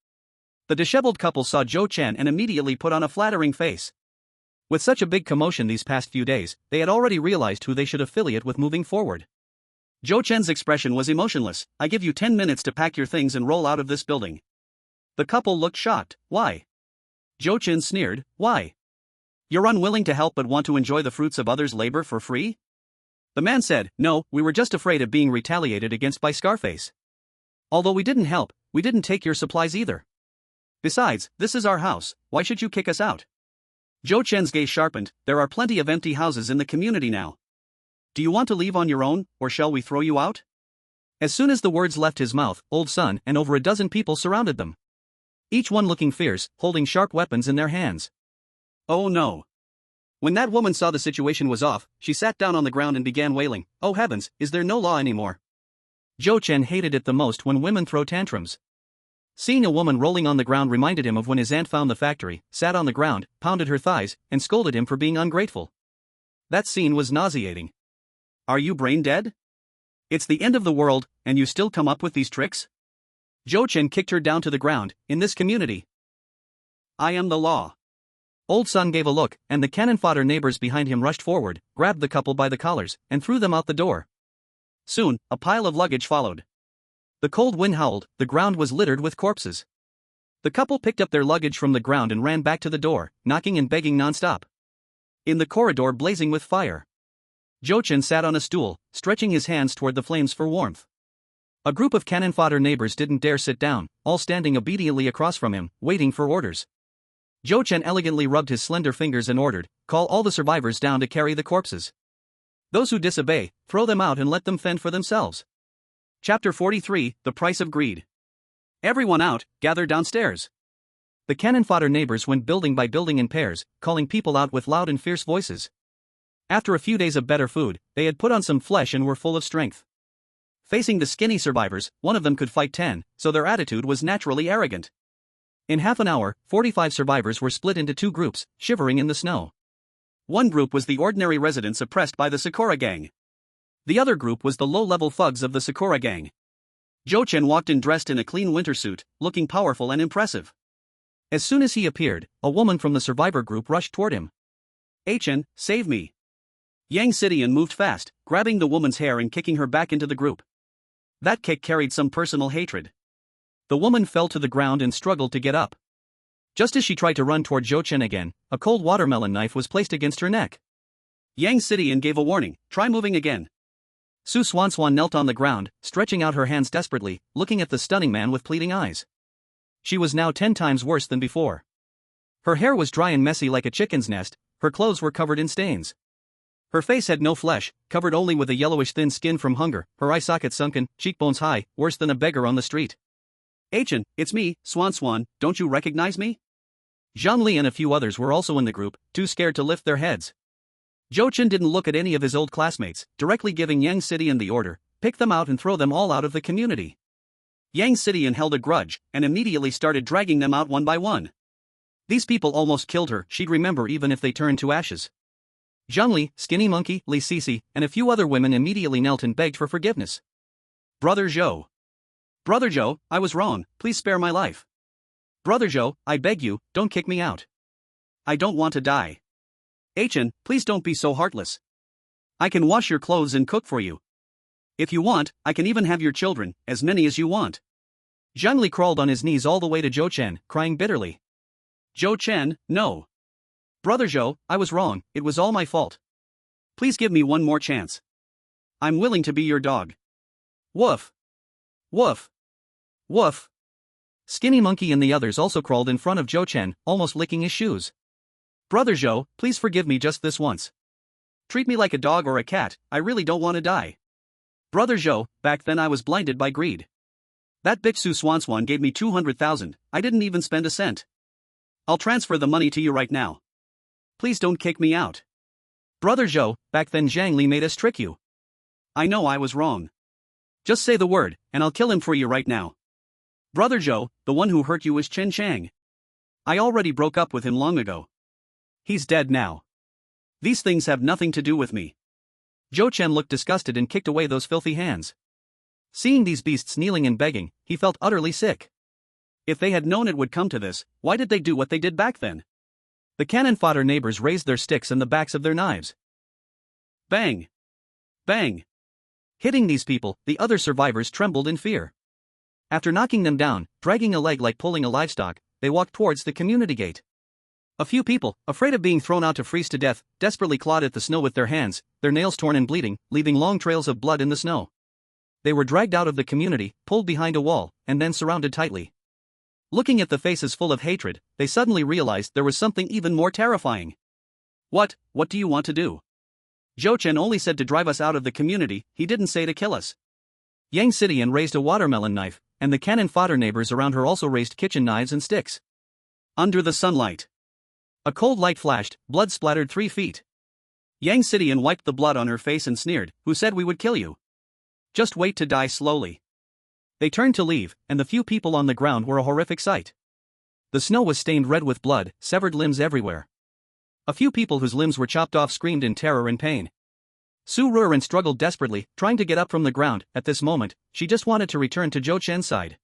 The disheveled couple saw Zhou Chen and immediately put on a flattering face. With such a big commotion these past few days, they had already realized who they should affiliate with moving forward. Zhou Chen's expression was emotionless. I give you 10 minutes to pack your things and roll out of this building. The couple looked shocked. Why? Zhou Chen sneered, why? You're unwilling to help but want to enjoy the fruits of others' labor for free? The man said, no, we were just afraid of being retaliated against by Scarface. Although we didn't help, we didn't take your supplies either. Besides, this is our house, why should you kick us out? Zhou Chen's gaze sharpened, there are plenty of empty houses in the community now. Do you want to leave on your own, or shall we throw you out? As soon as the words left his mouth, Old Sun and over a dozen people surrounded them. Each one looking fierce, holding sharp weapons in their hands. Oh no. When that woman saw the situation was off, she sat down on the ground and began wailing, oh heavens, is there no law anymore? Zhou Chen hated it the most when women throw tantrums. Seeing a woman rolling on the ground reminded him of when his aunt found the factory, sat on the ground, pounded her thighs, and scolded him for being ungrateful. That scene was nauseating. Are you brain dead? It's the end of the world, and you still come up with these tricks? Zhou Chen kicked her down to the ground. In this community, I am the law. Old Sun gave a look, and the cannon fodder neighbors behind him rushed forward, grabbed the couple by the collars, and threw them out the door. Soon, a pile of luggage followed. The cold wind howled, the ground was littered with corpses. The couple picked up their luggage from the ground and ran back to the door, knocking and begging nonstop. In the corridor blazing with fire. Zhou Chen sat on a stool, stretching his hands toward the flames for warmth. A group of cannon fodder neighbors didn't dare sit down, all standing obediently across from him, waiting for orders. Zhou Chen elegantly rubbed his slender fingers and ordered, call all the survivors down to carry the corpses. Those who disobey, throw them out and let them fend for themselves. Chapter 43, The Price of Greed. Everyone out, gather downstairs. The cannon fodder neighbors went building by building in pairs, calling people out with loud and fierce voices. After a few days of better food, they had put on some flesh and were full of strength. Facing the skinny survivors, one of them could fight 10, so their attitude was naturally arrogant. In half an hour, 45 survivors were split into two groups, shivering in the snow. One group was the ordinary residents oppressed by the Sakura gang. The other group was the low-level thugs of the Sakura gang. Zhou Chen walked in dressed in a clean winter suit, looking powerful and impressive. As soon as he appeared, a woman from the survivor group rushed toward him. Chen, save me. Yang Sidian moved fast, grabbing the woman's hair and kicking her back into the group. That kick carried some personal hatred. The woman fell to the ground and struggled to get up. Just as she tried to run toward Zhou Chen again, a cold watermelon knife was placed against her neck. Yang Sidian gave a warning, try moving again. Su Swanswan knelt on the ground, stretching out her hands desperately, looking at the stunning man with pleading eyes. She was now 10 times worse than before. Her hair was dry and messy like a chicken's nest, her clothes were covered in stains. Her face had no flesh, covered only with a yellowish thin skin from hunger, her eye sockets sunken, cheekbones high, worse than a beggar on the street. Chen, it's me, Swan, don't you recognize me? Zhang Li and a few others were also in the group, too scared to lift their heads. Zhou Chen didn't look at any of his old classmates, directly giving Yang Cidian the order, pick them out and throw them all out of the community. Yang Cidian held a grudge, and immediately started dragging them out one by one. These people almost killed her, she'd remember even if they turned to ashes. Zhangli, Skinny Monkey, Li Sisi, and a few other women immediately knelt and begged for forgiveness. Brother Zhou. Brother Zhou, I was wrong, please spare my life. Brother Zhou, I beg you, don't kick me out. I don't want to die. Chen, please don't be so heartless. I can wash your clothes and cook for you. If you want, I can even have your children, as many as you want. Zhangli crawled on his knees all the way to Zhou Chen, crying bitterly. Zhou Chen, no. Brother Zhou, I was wrong, it was all my fault. Please give me one more chance. I'm willing to be your dog. Woof. Woof. Woof. Skinny Monkey and the others also crawled in front of Zhou Chen, almost licking his shoes. Brother Zhou, please forgive me just this once. Treat me like a dog or a cat, I really don't want to die. Brother Zhou, back then I was blinded by greed. That bitch Su Swanswan gave me 200,000, I didn't even spend a cent. I'll transfer the money to you right now. Please don't kick me out. Brother Zhou, back then Zhang Li made us trick you. I know I was wrong. Just say the word, and I'll kill him for you right now. Brother Zhou, the one who hurt you is Chen Chang. I already broke up with him long ago. He's dead now. These things have nothing to do with me. Zhou Chen looked disgusted and kicked away those filthy hands. Seeing these beasts kneeling and begging, he felt utterly sick. If they had known it would come to this, why did they do what they did back then? The cannon fodder neighbors raised their sticks and the backs of their knives. Bang! Bang! Hitting these people, the other survivors trembled in fear. After knocking them down, dragging a leg like pulling a livestock, they walked towards the community gate. A few people, afraid of being thrown out to freeze to death, desperately clawed at the snow with their hands, their nails torn and bleeding, leaving long trails of blood in the snow. They were dragged out of the community, pulled behind a wall, and then surrounded tightly. Looking at the faces full of hatred, they suddenly realized there was something even more terrifying. What do you want to do? Zhou Chen only said to drive us out of the community, he didn't say to kill us. Yang Cidian raised a watermelon knife, and the cannon fodder neighbors around her also raised kitchen knives and sticks. Under the sunlight. A cold light flashed, blood splattered 3 feet. Yang Cidian wiped the blood on her face and sneered, who said we would kill you? Just wait to die slowly. They turned to leave, and the few people on the ground were a horrific sight. The snow was stained red with blood, severed limbs everywhere. A few people whose limbs were chopped off screamed in terror and pain. Su Ruren struggled desperately, trying to get up from the ground. At this moment, she just wanted to return to Zhou Chen's side.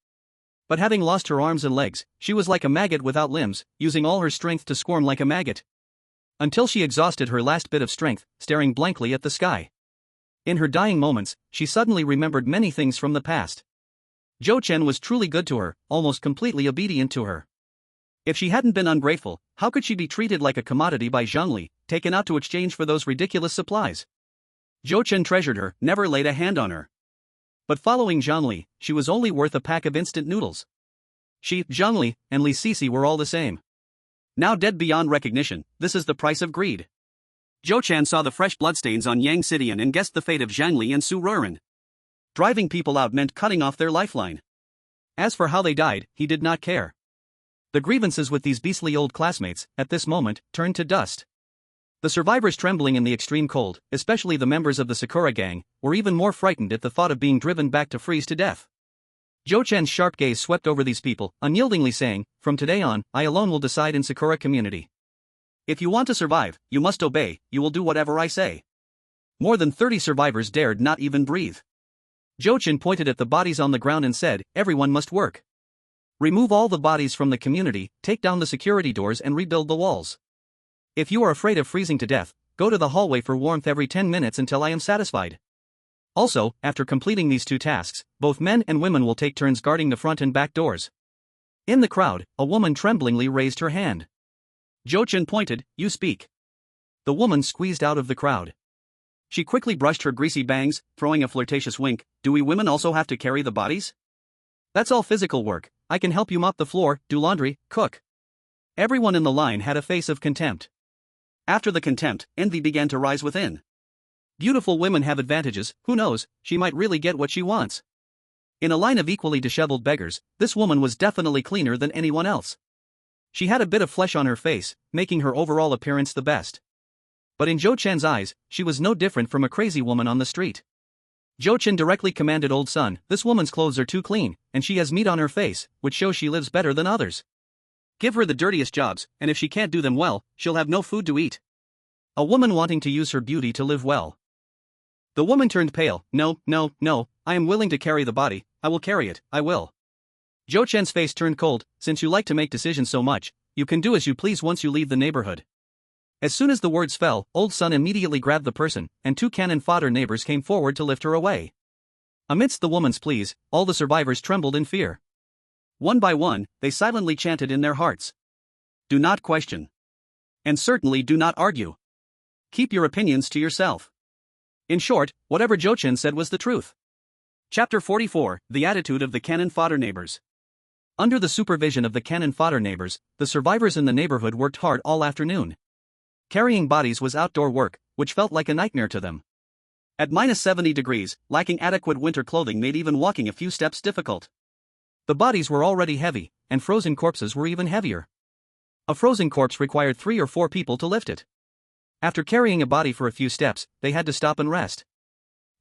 But having lost her arms and legs, she was like a maggot without limbs, using all her strength to squirm like a maggot. Until she exhausted her last bit of strength, staring blankly at the sky. In her dying moments, she suddenly remembered many things from the past. Zhou Chen was truly good to her, almost completely obedient to her. If she hadn't been ungrateful, how could she be treated like a commodity by Zhangli, taken out to exchange for those ridiculous supplies? Zhou Chen treasured her, never laid a hand on her. But following Zhangli, she was only worth a pack of instant noodles. She, Zhangli, and Li Sisi were all the same. Now dead beyond recognition, this is the price of greed. Zhou Chen saw the fresh bloodstains on Yang Cidian and guessed the fate of Zhangli and Su Ruren. Driving people out meant cutting off their lifeline. As for how they died, he did not care. The grievances with these beastly old classmates, at this moment, turned to dust. The survivors trembling in the extreme cold, especially the members of the Sakura gang, were even more frightened at the thought of being driven back to freeze to death. Zhou Chen's sharp gaze swept over these people, unyieldingly saying, from today on, I alone will decide in Sakura community. If you want to survive, you must obey, you will do whatever I say. More than 30 survivors dared not even breathe. Zhou Chen pointed at the bodies on the ground and said, everyone must work. Remove all the bodies from the community, take down the security doors and rebuild the walls. If you are afraid of freezing to death, go to the hallway for warmth every 10 minutes until I am satisfied. Also, after completing these 2 tasks, both men and women will take turns guarding the front and back doors. In the crowd, a woman tremblingly raised her hand. Zhou Chen pointed, you speak. The woman squeezed out of the crowd. She quickly brushed her greasy bangs, throwing a flirtatious wink, do we women also have to carry the bodies? That's all physical work, I can help you mop the floor, do laundry, cook. Everyone in the line had a face of contempt. After the contempt, envy began to rise within. Beautiful women have advantages, who knows, she might really get what she wants. In a line of equally disheveled beggars, this woman was definitely cleaner than anyone else. She had a bit of flesh on her face, making her overall appearance the best. But in Zhou Chen's eyes, she was no different from a crazy woman on the street. Zhou Chen directly commanded Old Sun, "This woman's clothes are too clean, and she has meat on her face, which shows she lives better than others. Give her the dirtiest jobs, and if she can't do them well, she'll have no food to eat." A woman wanting to use her beauty to live well. The woman turned pale. "No, no, no, I am willing to carry the body, I will carry it, I will." Zhou Chen's face turned cold. "Since you like to make decisions so much, you can do as you please once you leave the neighborhood." As soon as the words fell, Old Sun immediately grabbed the person, and two cannon fodder neighbors came forward to lift her away. Amidst the woman's pleas, all the survivors trembled in fear. One by one, they silently chanted in their hearts, "Do not question. And certainly do not argue. Keep your opinions to yourself." In short, whatever Zhou Chen said was the truth. Chapter 44, The Attitude of the Cannon Fodder Neighbors. Under the supervision of the cannon fodder neighbors, the survivors in the neighborhood worked hard all afternoon. Carrying bodies was outdoor work, which felt like a nightmare to them. At -70 degrees, lacking adequate winter clothing made even walking a few steps difficult. The bodies were already heavy, and frozen corpses were even heavier. A frozen corpse required 3 or 4 people to lift it. After carrying a body for a few steps, they had to stop and rest.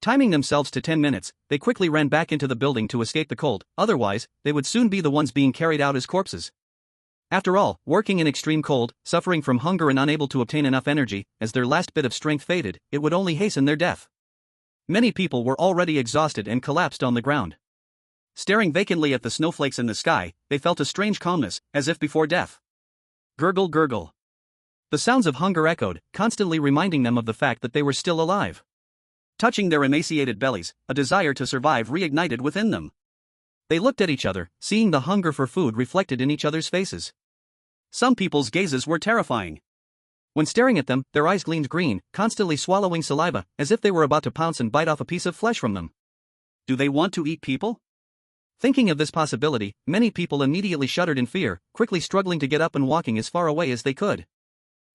Timing themselves to 10 minutes, they quickly ran back into the building to escape the cold, otherwise, they would soon be the ones being carried out as corpses. After all, working in extreme cold, suffering from hunger and unable to obtain enough energy, as their last bit of strength faded, it would only hasten their death. Many people were already exhausted and collapsed on the ground. Staring vacantly at the snowflakes in the sky, they felt a strange calmness, as if before death. Gurgle, gurgle. The sounds of hunger echoed, constantly reminding them of the fact that they were still alive. Touching their emaciated bellies, a desire to survive reignited within them. They looked at each other, seeing the hunger for food reflected in each other's faces. Some people's gazes were terrifying. When staring at them, their eyes gleamed green, constantly swallowing saliva, as if they were about to pounce and bite off a piece of flesh from them. Do they want to eat people? Thinking of this possibility, many people immediately shuddered in fear, quickly struggling to get up and walking as far away as they could.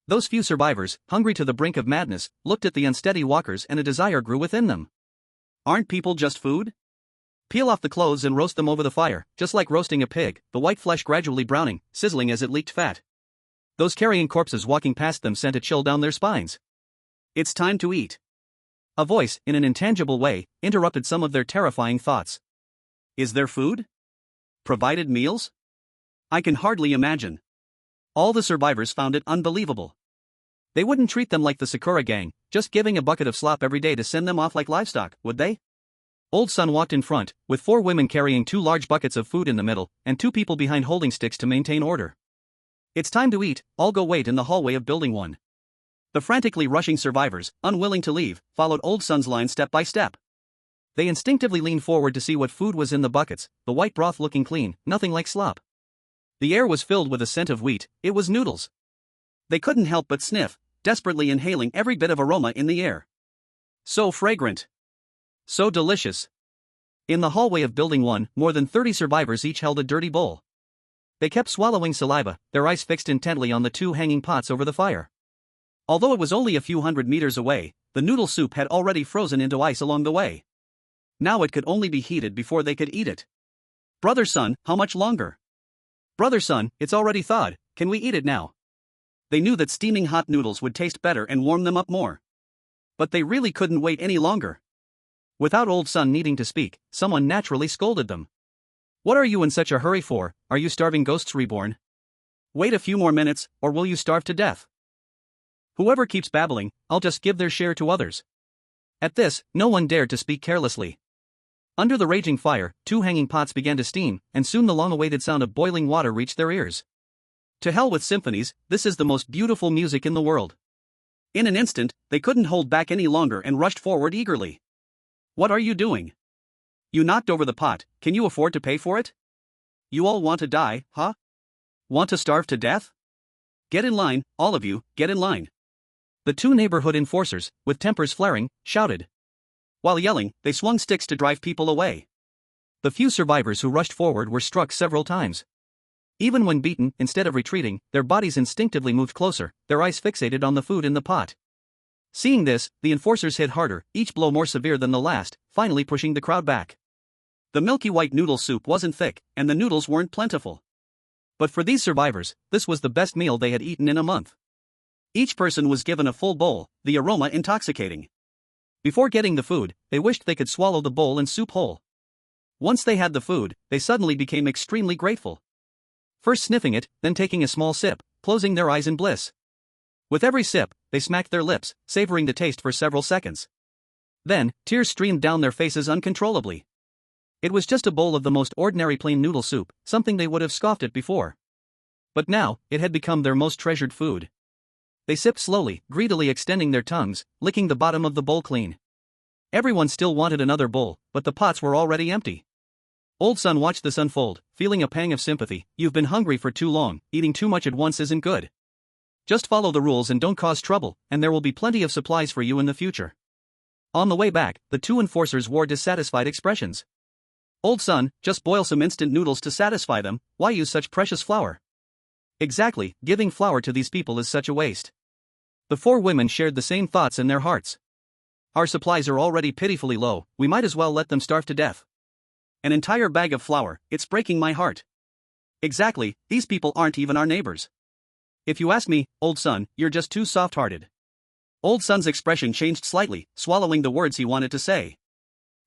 Those few survivors, hungry to the brink of madness, looked at the unsteady walkers and a desire grew within them. Aren't people just food? Peel off the clothes and roast them over the fire, just like roasting a pig, the white flesh gradually browning, sizzling as it leaked fat. Those carrying corpses walking past them sent a chill down their spines. It's time to eat. A voice, in an intangible way, interrupted some of their terrifying thoughts. Is there food? Provided meals? I can hardly imagine. All the survivors found it unbelievable. They wouldn't treat them like the Sakura gang, just giving a bucket of slop every day to send them off like livestock, would they? Old Sun walked in front, with 4 women carrying 2 large buckets of food in the middle, and 2 people behind holding sticks to maintain order. It's time to eat, all go wait in the hallway of Building 1. The frantically rushing survivors, unwilling to leave, followed Old Sun's line step by step. They instinctively leaned forward to see what food was in the buckets, the white broth looking clean, nothing like slop. The air was filled with a scent of wheat, it was noodles. They couldn't help but sniff, desperately inhaling every bit of aroma in the air. So fragrant. So delicious. In the hallway of Building 1, more than 30 survivors each held a dirty bowl. They kept swallowing saliva, their eyes fixed intently on the 2 hanging pots over the fire. Although it was only a few hundred meters away, the noodle soup had already frozen into ice along the way. Now it could only be heated before they could eat it. Brother Sun, how much longer? Brother Sun, it's already thawed, can we eat it now? They knew that steaming hot noodles would taste better and warm them up more. But they really couldn't wait any longer. Without Old Sun needing to speak, someone naturally scolded them. What are you in such a hurry for? Are you starving ghosts reborn? Wait a few more minutes, or will you starve to death? Whoever keeps babbling, I'll just give their share to others. At this, no one dared to speak carelessly. Under the raging fire, 2 hanging pots began to steam, and soon the long-awaited sound of boiling water reached their ears. To hell with symphonies, this is the most beautiful music in the world. In an instant, they couldn't hold back any longer and rushed forward eagerly. What are you doing? You knocked over the pot, can you afford to pay for it? You all want to die, huh? Want to starve to death? Get in line, all of you, get in line. The 2 neighborhood enforcers, with tempers flaring, shouted. While yelling, they swung sticks to drive people away. The few survivors who rushed forward were struck several times. Even when beaten, instead of retreating, their bodies instinctively moved closer, their eyes fixated on the food in the pot. Seeing this, the enforcers hit harder, each blow more severe than the last, finally pushing the crowd back. The milky white noodle soup wasn't thick, and the noodles weren't plentiful. But for these survivors, this was the best meal they had eaten in a month. Each person was given a full bowl, the aroma intoxicating. Before getting the food, they wished they could swallow the bowl and soup whole. Once they had the food, they suddenly became extremely grateful. First sniffing it, then taking a small sip, closing their eyes in bliss. With every sip, they smacked their lips, savoring the taste for several seconds. Then, tears streamed down their faces uncontrollably. It was just a bowl of the most ordinary plain noodle soup, something they would have scoffed at before. But now, it had become their most treasured food. They sipped slowly, greedily extending their tongues, licking the bottom of the bowl clean. Everyone still wanted another bowl, but the pots were already empty. Old Sun watched this unfold, feeling a pang of sympathy. You've been hungry for too long, eating too much at once isn't good. Just follow the rules and don't cause trouble, and there will be plenty of supplies for you in the future. On the way back, the two enforcers wore dissatisfied expressions. Old Sun, just boil some instant noodles to satisfy them, why use such precious flour? Exactly, giving flour to these people is such a waste. The four women shared the same thoughts in their hearts. Our supplies are already pitifully low, we might as well let them starve to death. An entire bag of flour, it's breaking my heart. Exactly, these people aren't even our neighbors. If you ask me, Old Sun, you're just too soft-hearted. Old Sun's expression changed slightly, swallowing the words he wanted to say.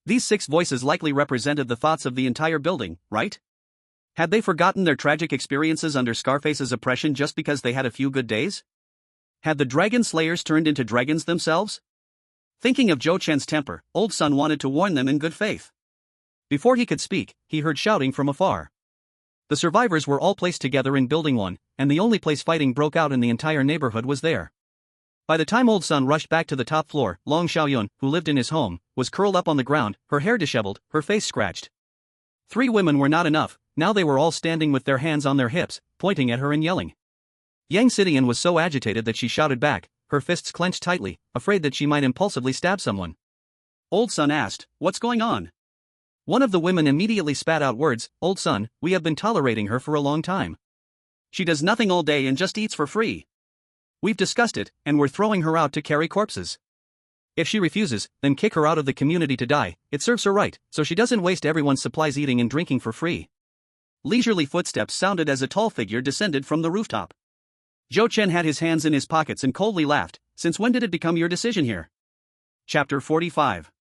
These 6 voices likely represented the thoughts of the entire building, right? Had they forgotten their tragic experiences under Scarface's oppression just because they had a few good days? Had the dragon slayers turned into dragons themselves? Thinking of Zhou Chen's temper, Old Sun wanted to warn them in good faith. Before he could speak, he heard shouting from afar. The survivors were all placed together in Building 1, and the only place fighting broke out in the entire neighborhood was there. By the time Old Sun rushed back to the top floor, Long Xiaoyun, who lived in his home, was curled up on the ground, her hair disheveled, her face scratched. 3 women were not enough, now they were all standing with their hands on their hips, pointing at her and yelling. Yang Xidian was so agitated that she shouted back, her fists clenched tightly, afraid that she might impulsively stab someone. Old Sun asked, "What's going on?" One of the women immediately spat out words, "Old Sun, we have been tolerating her for a long time. She does nothing all day and just eats for free. We've discussed it, and we're throwing her out to carry corpses. If she refuses, then kick her out of the community to die, it serves her right, so she doesn't waste everyone's supplies eating and drinking for free." Leisurely footsteps sounded as a tall figure descended from the rooftop. Zhou Chen had his hands in his pockets and coldly laughed, "Since when did it become your decision here?" Chapter 45.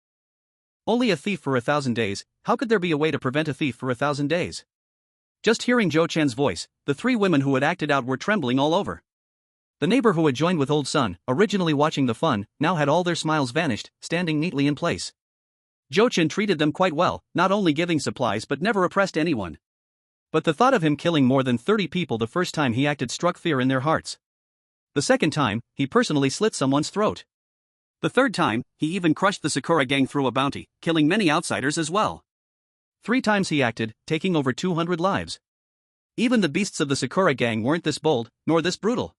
Only a thief for 1,000 days, how could there be a way to prevent a thief for 1,000 days? Just hearing Zhou Chen's voice, the 3 women who had acted out were trembling all over. The neighbor who had joined with Old Sun, originally watching the fun, now had all their smiles vanished, standing neatly in place. Zhou Chen treated them quite well, not only giving supplies but never oppressed anyone. But the thought of him killing more than 30 people the first time he acted struck fear in their hearts. The second time, he personally slit someone's throat. The third time, he even crushed the Sakura gang through a bounty, killing many outsiders as well. 3 times he acted, taking over 200 lives. Even the beasts of the Sakura gang weren't this bold, nor this brutal.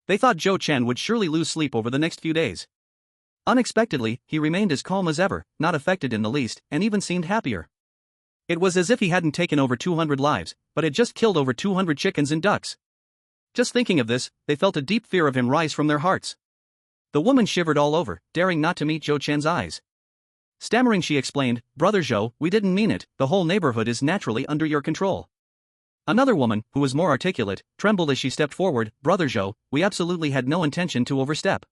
They thought Zhou Chen would surely lose sleep over the next few days. Unexpectedly, he remained as calm as ever, not affected in the least, and even seemed happier. It was as if he hadn't taken over 200 lives, but had just killed over 200 chickens and ducks. Just thinking of this, they felt a deep fear of him rise from their hearts. The woman shivered all over, daring not to meet Zhou Chen's eyes. Stammering, she explained, "Brother Zhou, we didn't mean it, the whole neighborhood is naturally under your control." Another woman, who was more articulate, trembled as she stepped forward, "Brother Zhou, we absolutely had no intention to overstep.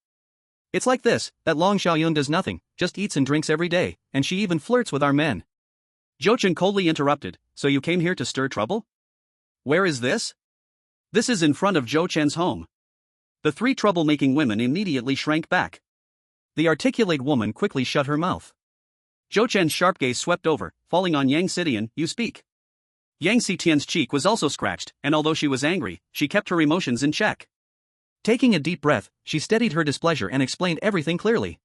It's like this, that Long Xiaoyun does nothing, just eats and drinks every day, and she even flirts with our men." Zhou Chen coldly interrupted, "So you came here to stir trouble? Where is this?" "This is in front of Zhou Chen's home." The 3 troublemaking women immediately shrank back. The articulate woman quickly shut her mouth. Zhou Chen's sharp gaze swept over, falling on Yang Xidian, "You speak." Yang Xitian's cheek was also scratched, and although she was angry, she kept her emotions in check. Taking a deep breath, she steadied her displeasure and explained everything clearly.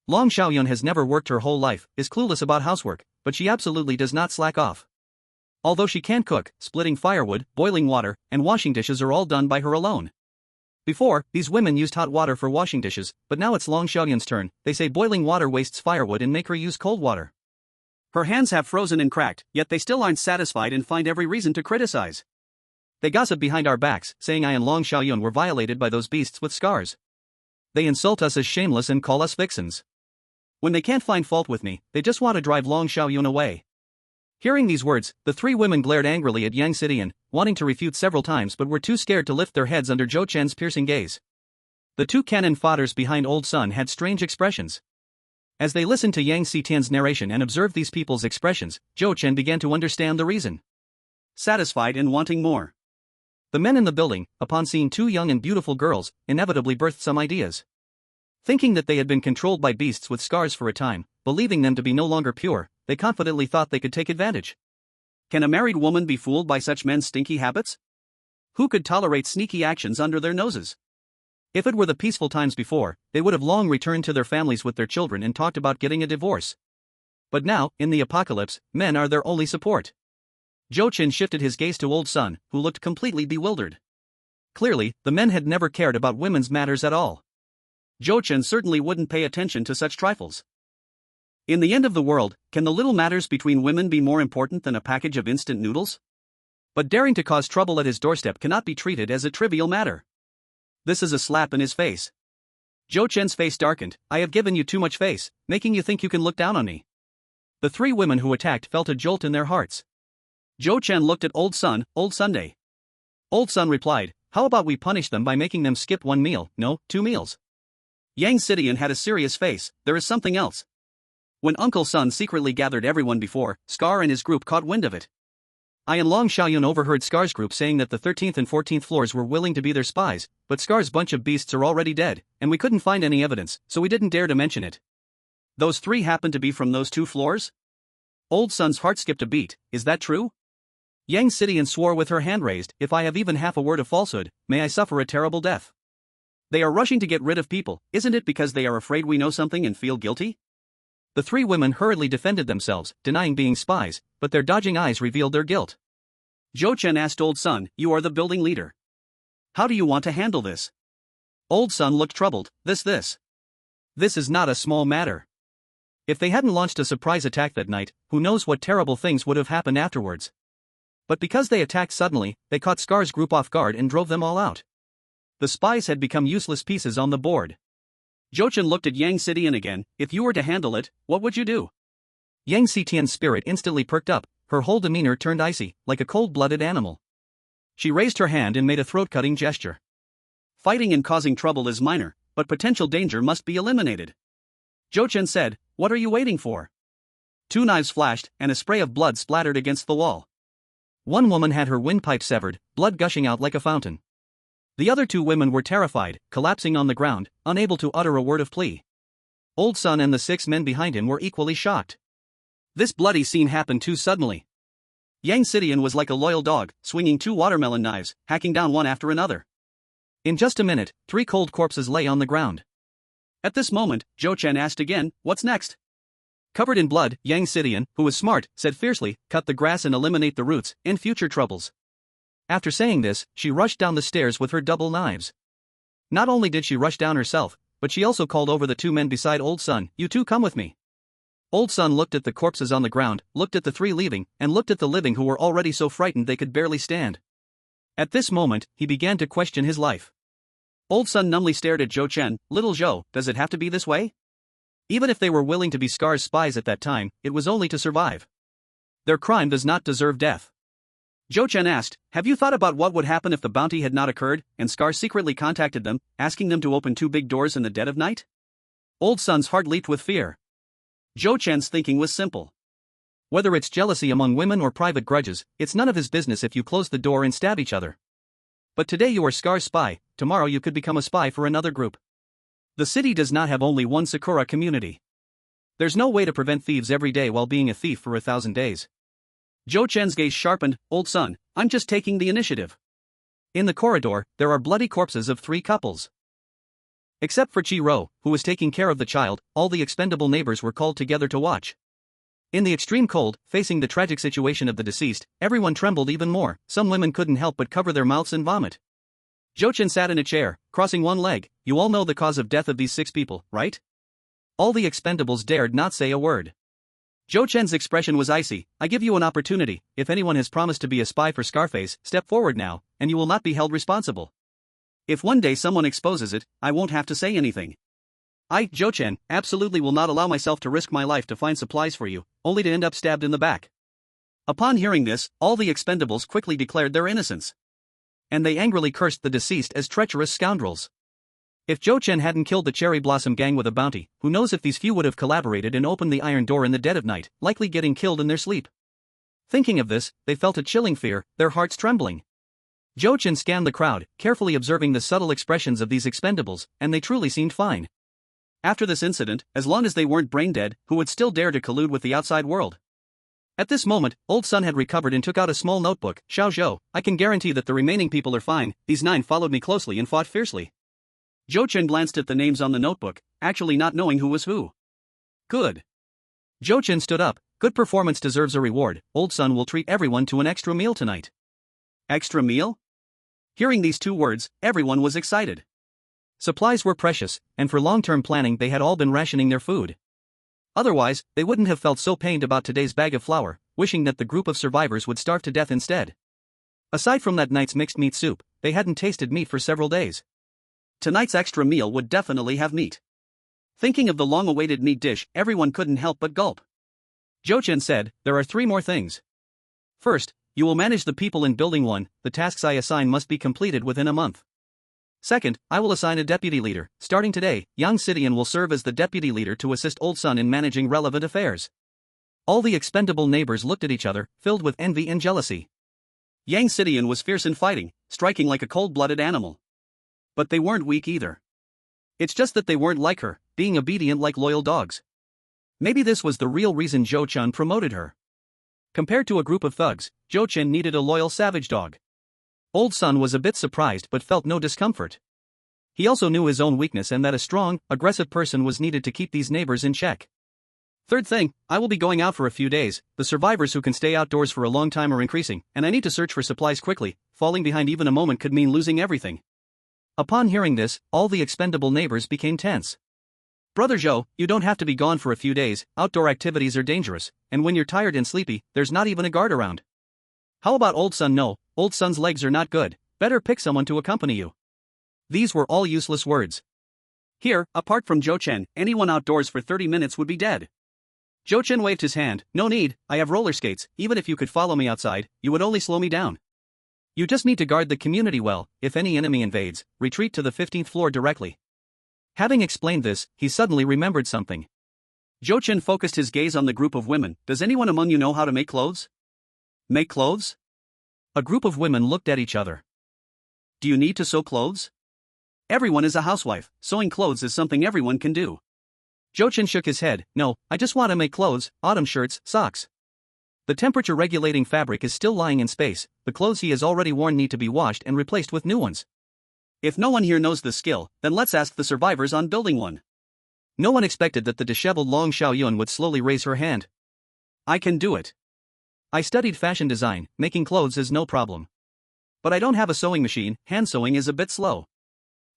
Long Xiaoyun has never worked her whole life, is clueless about housework, but she absolutely does not slack off. Although she can cook, splitting firewood, boiling water, and washing dishes are all done by her alone. Before, these women used hot water for washing dishes, but now it's Long Xiaoyun's turn. They say boiling water wastes firewood and make her use cold water. Her hands have frozen and cracked, yet they still aren't satisfied and find every reason to criticize. They gossip behind our backs, saying I and Long Xiaoyun were violated by those beasts with scars. They insult us as shameless and call us vixens. When they can't find fault with me, they just want to drive Long Xiaoyun away. Hearing these words, the 3 women glared angrily at Yang Xidian, wanting to refute several times but were too scared to lift their heads under Zhou Chen's piercing gaze. The two cannon fodders behind Old Sun had strange expressions. As they listened to Yang Xitian's narration and observed these people's expressions, Zhou Chen began to understand the reason. Satisfied and wanting more. The men in the building, upon seeing two young and beautiful girls, inevitably birthed some ideas. Thinking that they had been controlled by beasts with scars for a time, believing them to be no longer pure, they confidently thought they could take advantage. Can a married woman be fooled by such men's stinky habits? Who could tolerate sneaky actions under their noses? If it were the peaceful times before, they would have long returned to their families with their children and talked about getting a divorce. But now, in the apocalypse, men are their only support. Zhou Chen shifted his gaze to Old Sun, who looked completely bewildered. Clearly, the men had never cared about women's matters at all. Zhou Chen certainly wouldn't pay attention to such trifles. In the end of the world, can the little matters between women be more important than a package of instant noodles? But daring to cause trouble at his doorstep cannot be treated as a trivial matter. This is a slap in his face. Zhou Chen's face darkened. I have given you too much face, making you think you can look down on me. The three women who attacked felt a jolt in their hearts. Zhou Chen looked at Old Sun, Old Sunday. Old Sun replied, how about we punish them by making them skip one meal, no, 2 meals. Yang Xidian had a serious face. There is something else. When Uncle Sun secretly gathered everyone before, Scar and his group caught wind of it. I and Long Xiaoyun overheard Scar's group saying that the 13th and 14th floors were willing to be their spies, but Scar's bunch of beasts are already dead, and we couldn't find any evidence, so we didn't dare to mention it. Those 3 happen to be from those 2 floors? Old Sun's heart skipped a beat. Is that true? Yang Xidian swore with her hand raised, if I have even half a word of falsehood, may I suffer a terrible death. They are rushing to get rid of people, isn't it because they are afraid we know something and feel guilty? The 3 women hurriedly defended themselves, denying being spies, but their dodging eyes revealed their guilt. Zhou Chen asked Old Sun, you are the building leader. How do you want to handle this? Old Sun looked troubled. This is not a small matter. If they hadn't launched a surprise attack that night, who knows what terrible things would have happened afterwards. But because they attacked suddenly, they caught Scar's group off guard and drove them all out. The spies had become useless pieces on the board. Zhou Chen looked at Yang Xidian again. If you were to handle it, what would you do? Yang Xitian's spirit instantly perked up, her whole demeanor turned icy, like a cold-blooded animal. She raised her hand and made a throat-cutting gesture. Fighting and causing trouble is minor, but potential danger must be eliminated. Zhou Chen said, what are you waiting for? 2 knives flashed, and a spray of blood splattered against the wall. One woman had her windpipe severed, blood gushing out like a fountain. The other 2 women were terrified, collapsing on the ground, unable to utter a word of plea. Old Sun and the 6 men behind him were equally shocked. This bloody scene happened too suddenly. Yang Xidian was like a loyal dog, swinging 2 watermelon knives, hacking down one after another. In just a minute, 3 cold corpses lay on the ground. At this moment, Zhou Chen asked again, what's next? Covered in blood, Yang Xidian, who was smart, said fiercely, cut the grass and eliminate the roots, and future troubles. After saying this, she rushed down the stairs with her double knives. Not only did she rush down herself, but she also called over the 2 men beside Old Sun, you 2 come with me. Old Sun looked at the corpses on the ground, looked at the 3 leaving, and looked at the living who were already so frightened they could barely stand. At this moment, he began to question his life. Old Sun numbly stared at Zhou Chen. Little Zhou, does it have to be this way? Even if they were willing to be Scar's spies at that time, it was only to survive. Their crime does not deserve death. Zhou Chen asked, have you thought about what would happen if the bounty had not occurred, and Scar secretly contacted them, asking them to open 2 big doors in the dead of night? Old Sun's heart leaped with fear. Zhou Chen's thinking was simple. Whether it's jealousy among women or private grudges, it's none of his business if you close the door and stab each other. But today you are Scar's spy, tomorrow you could become a spy for another group. The city does not have only one Sakura community. There's no way to prevent thieves every day while being a thief for 1,000 days. Zhou Chen's gaze sharpened. Old Sun, I'm just taking the initiative. In the corridor, there are bloody corpses of 3 couples. Except for Chi Ro, who was taking care of the child, all the expendable neighbors were called together to watch. In the extreme cold, facing the tragic situation of the deceased, everyone trembled even more. Some women couldn't help but cover their mouths and vomit. Zhou Chen sat in a chair, crossing one leg. You all know the cause of death of these 6 people, right? All the expendables dared not say a word. Zhou Chen's expression was icy. I give you an opportunity. If anyone has promised to be a spy for Scarface, step forward now, and you will not be held responsible. If one day someone exposes it, I won't have to say anything. I, Zhou Chen, absolutely will not allow myself to risk my life to find supplies for you, only to end up stabbed in the back. Upon hearing this, all the expendables quickly declared their innocence. And they angrily cursed the deceased as treacherous scoundrels. If Zhou Chen hadn't killed the Cherry Blossom gang with a bounty, who knows if these few would have collaborated and opened the iron door in the dead of night, likely getting killed in their sleep. Thinking of this, they felt a chilling fear, their hearts trembling. Zhou Chen scanned the crowd, carefully observing the subtle expressions of these expendables, and they truly seemed fine. After this incident, as long as they weren't brain dead, who would still dare to collude with the outside world? At this moment, Old Sun had recovered and took out a small notebook. Xiao Zhou, I can guarantee that the remaining people are fine, these 9 followed me closely and fought fiercely. Zhou Chen glanced at the names on the notebook, actually not knowing who was who. Good. Zhou Chen stood up, good performance deserves a reward, Old Sun will treat everyone to an extra meal tonight. Extra meal? Hearing these 2 words, everyone was excited. Supplies were precious, and for long-term planning they had all been rationing their food. Otherwise, they wouldn't have felt so pained about today's bag of flour, wishing that the group of survivors would starve to death instead. Aside from that night's mixed meat soup, they hadn't tasted meat for several days. Tonight's extra meal would definitely have meat. Thinking of the long-awaited meat dish, everyone couldn't help but gulp. Zhou Chen said, there are 3 more things. First, you will manage the people in Building 1, the tasks I assign must be completed within a month. Second, I will assign a deputy leader. Starting today, Yang Cidian will serve as the deputy leader to assist Old Sun in managing relevant affairs. All the expendable neighbors looked at each other, filled with envy and jealousy. Yang Cidian was fierce in fighting, striking like a cold-blooded animal. But they weren't weak either. It's just that they weren't like her, being obedient like loyal dogs. Maybe this was the real reason Zhou Chen promoted her. Compared to a group of thugs, Zhou Chen needed a loyal savage dog. Old Sun was a bit surprised but felt no discomfort. He also knew his own weakness and that a strong, aggressive person was needed to keep these neighbors in check. Third thing, I will be going out for a few days, the survivors who can stay outdoors for a long time are increasing, and I need to search for supplies quickly, falling behind even a moment could mean losing everything. Upon hearing this, all the expendable neighbors became tense. Brother Zhou, you don't have to be gone for a few days, outdoor activities are dangerous, and when you're tired and sleepy, there's not even a guard around. How about Old Sun? No, Old Sun's legs are not good, better pick someone to accompany you. These were all useless words. Here, apart from Zhou Chen, anyone outdoors for 30 minutes would be dead. Zhou Chen waved his hand, no need, I have roller skates, even if you could follow me outside, you would only slow me down. You just need to guard the community well, if any enemy invades, retreat to the 15th floor directly. Having explained this, he suddenly remembered something. Zhou Chen focused his gaze on the group of women. Does anyone among you know how to make clothes? Make clothes? A group of women looked at each other. Do you need to sew clothes? Everyone is a housewife, sewing clothes is something everyone can do. Zhou Chen shook his head, no, I just want to make clothes, autumn shirts, socks. The temperature-regulating fabric is still lying in space, the clothes he has already worn need to be washed and replaced with new ones. If no one here knows the skill, then let's ask the survivors on Building 1. No one expected that the disheveled Long Xiaoyun would slowly raise her hand. I can do it. I studied fashion design, making clothes is no problem. But I don't have a sewing machine, hand sewing is a bit slow.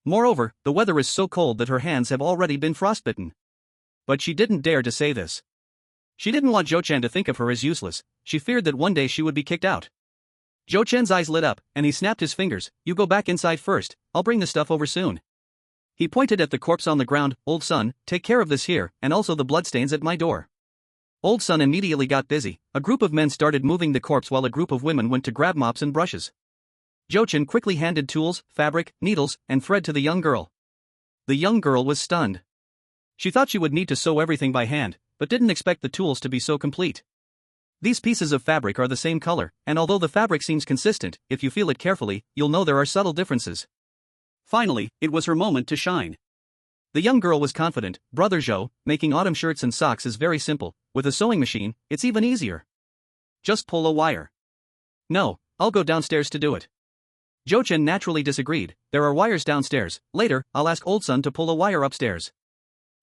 Moreover, the weather is so cold that her hands have already been frostbitten. But she didn't dare to say this. She didn't want Zhou Chen to think of her as useless, she feared that one day she would be kicked out. Zhou Chen's eyes lit up, and he snapped his fingers, you go back inside first, I'll bring the stuff over soon. He pointed at the corpse on the ground, Old Sun, take care of this here, and also the bloodstains at my door. Old Sun immediately got busy, a group of men started moving the corpse while a group of women went to grab mops and brushes. Zhou Chen quickly handed tools, fabric, needles, and thread to the young girl. The young girl was stunned. She thought she would need to sew everything by hand, but didn't expect the tools to be so complete. These pieces of fabric are the same color, and although the fabric seems consistent, if you feel it carefully, you'll know there are subtle differences. Finally, it was her moment to shine. The young girl was confident, Brother Zhou, making autumn shirts and socks is very simple, with a sewing machine, it's even easier. Just pull a wire. No, I'll go downstairs to do it. Zhou Chen naturally disagreed, there are wires downstairs, later, I'll ask Old Sun to pull a wire upstairs.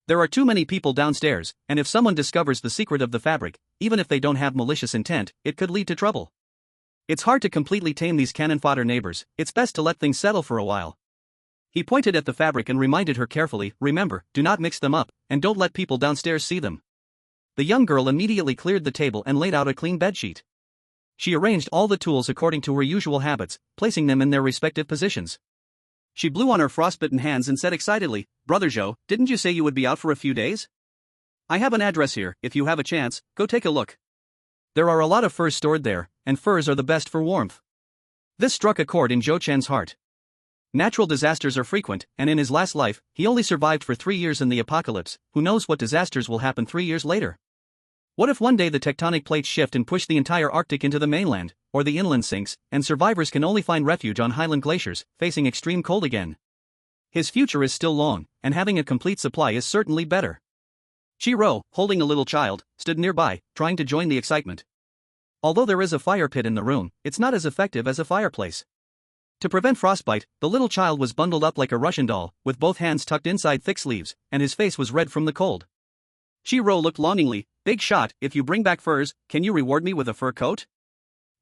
There are too many people downstairs, and if someone discovers the secret of the fabric, even if they don't have malicious intent, it could lead to trouble. It's hard to completely tame these cannon fodder neighbors, it's best to let things settle for a while. He pointed at the fabric and reminded her carefully, remember, do not mix them up, and don't let people downstairs see them. The young girl immediately cleared the table and laid out a clean bedsheet. She arranged all the tools according to her usual habits, placing them in their respective positions. She blew on her frostbitten hands and said excitedly, Brother Zhou, didn't you say you would be out for a few days? I have an address here, if you have a chance, go take a look. There are a lot of furs stored there, and furs are the best for warmth. This struck a chord in Zhou Chen's heart. Natural disasters are frequent, and in his last life, he only survived for 3 years in the apocalypse. Who knows what disasters will happen 3 years later? What if one day the tectonic plates shift and push the entire Arctic into the mainland, or the inland sinks, and survivors can only find refuge on highland glaciers, facing extreme cold again? His future is still long, and having a complete supply is certainly better. Chiro, holding a little child, stood nearby, trying to join the excitement. Although there is a fire pit in the room, it's not as effective as a fireplace. To prevent frostbite, the little child was bundled up like a Russian doll, with both hands tucked inside thick sleeves, and his face was red from the cold. Chiro looked longingly. Big shot, if you bring back furs, can you reward me with a fur coat?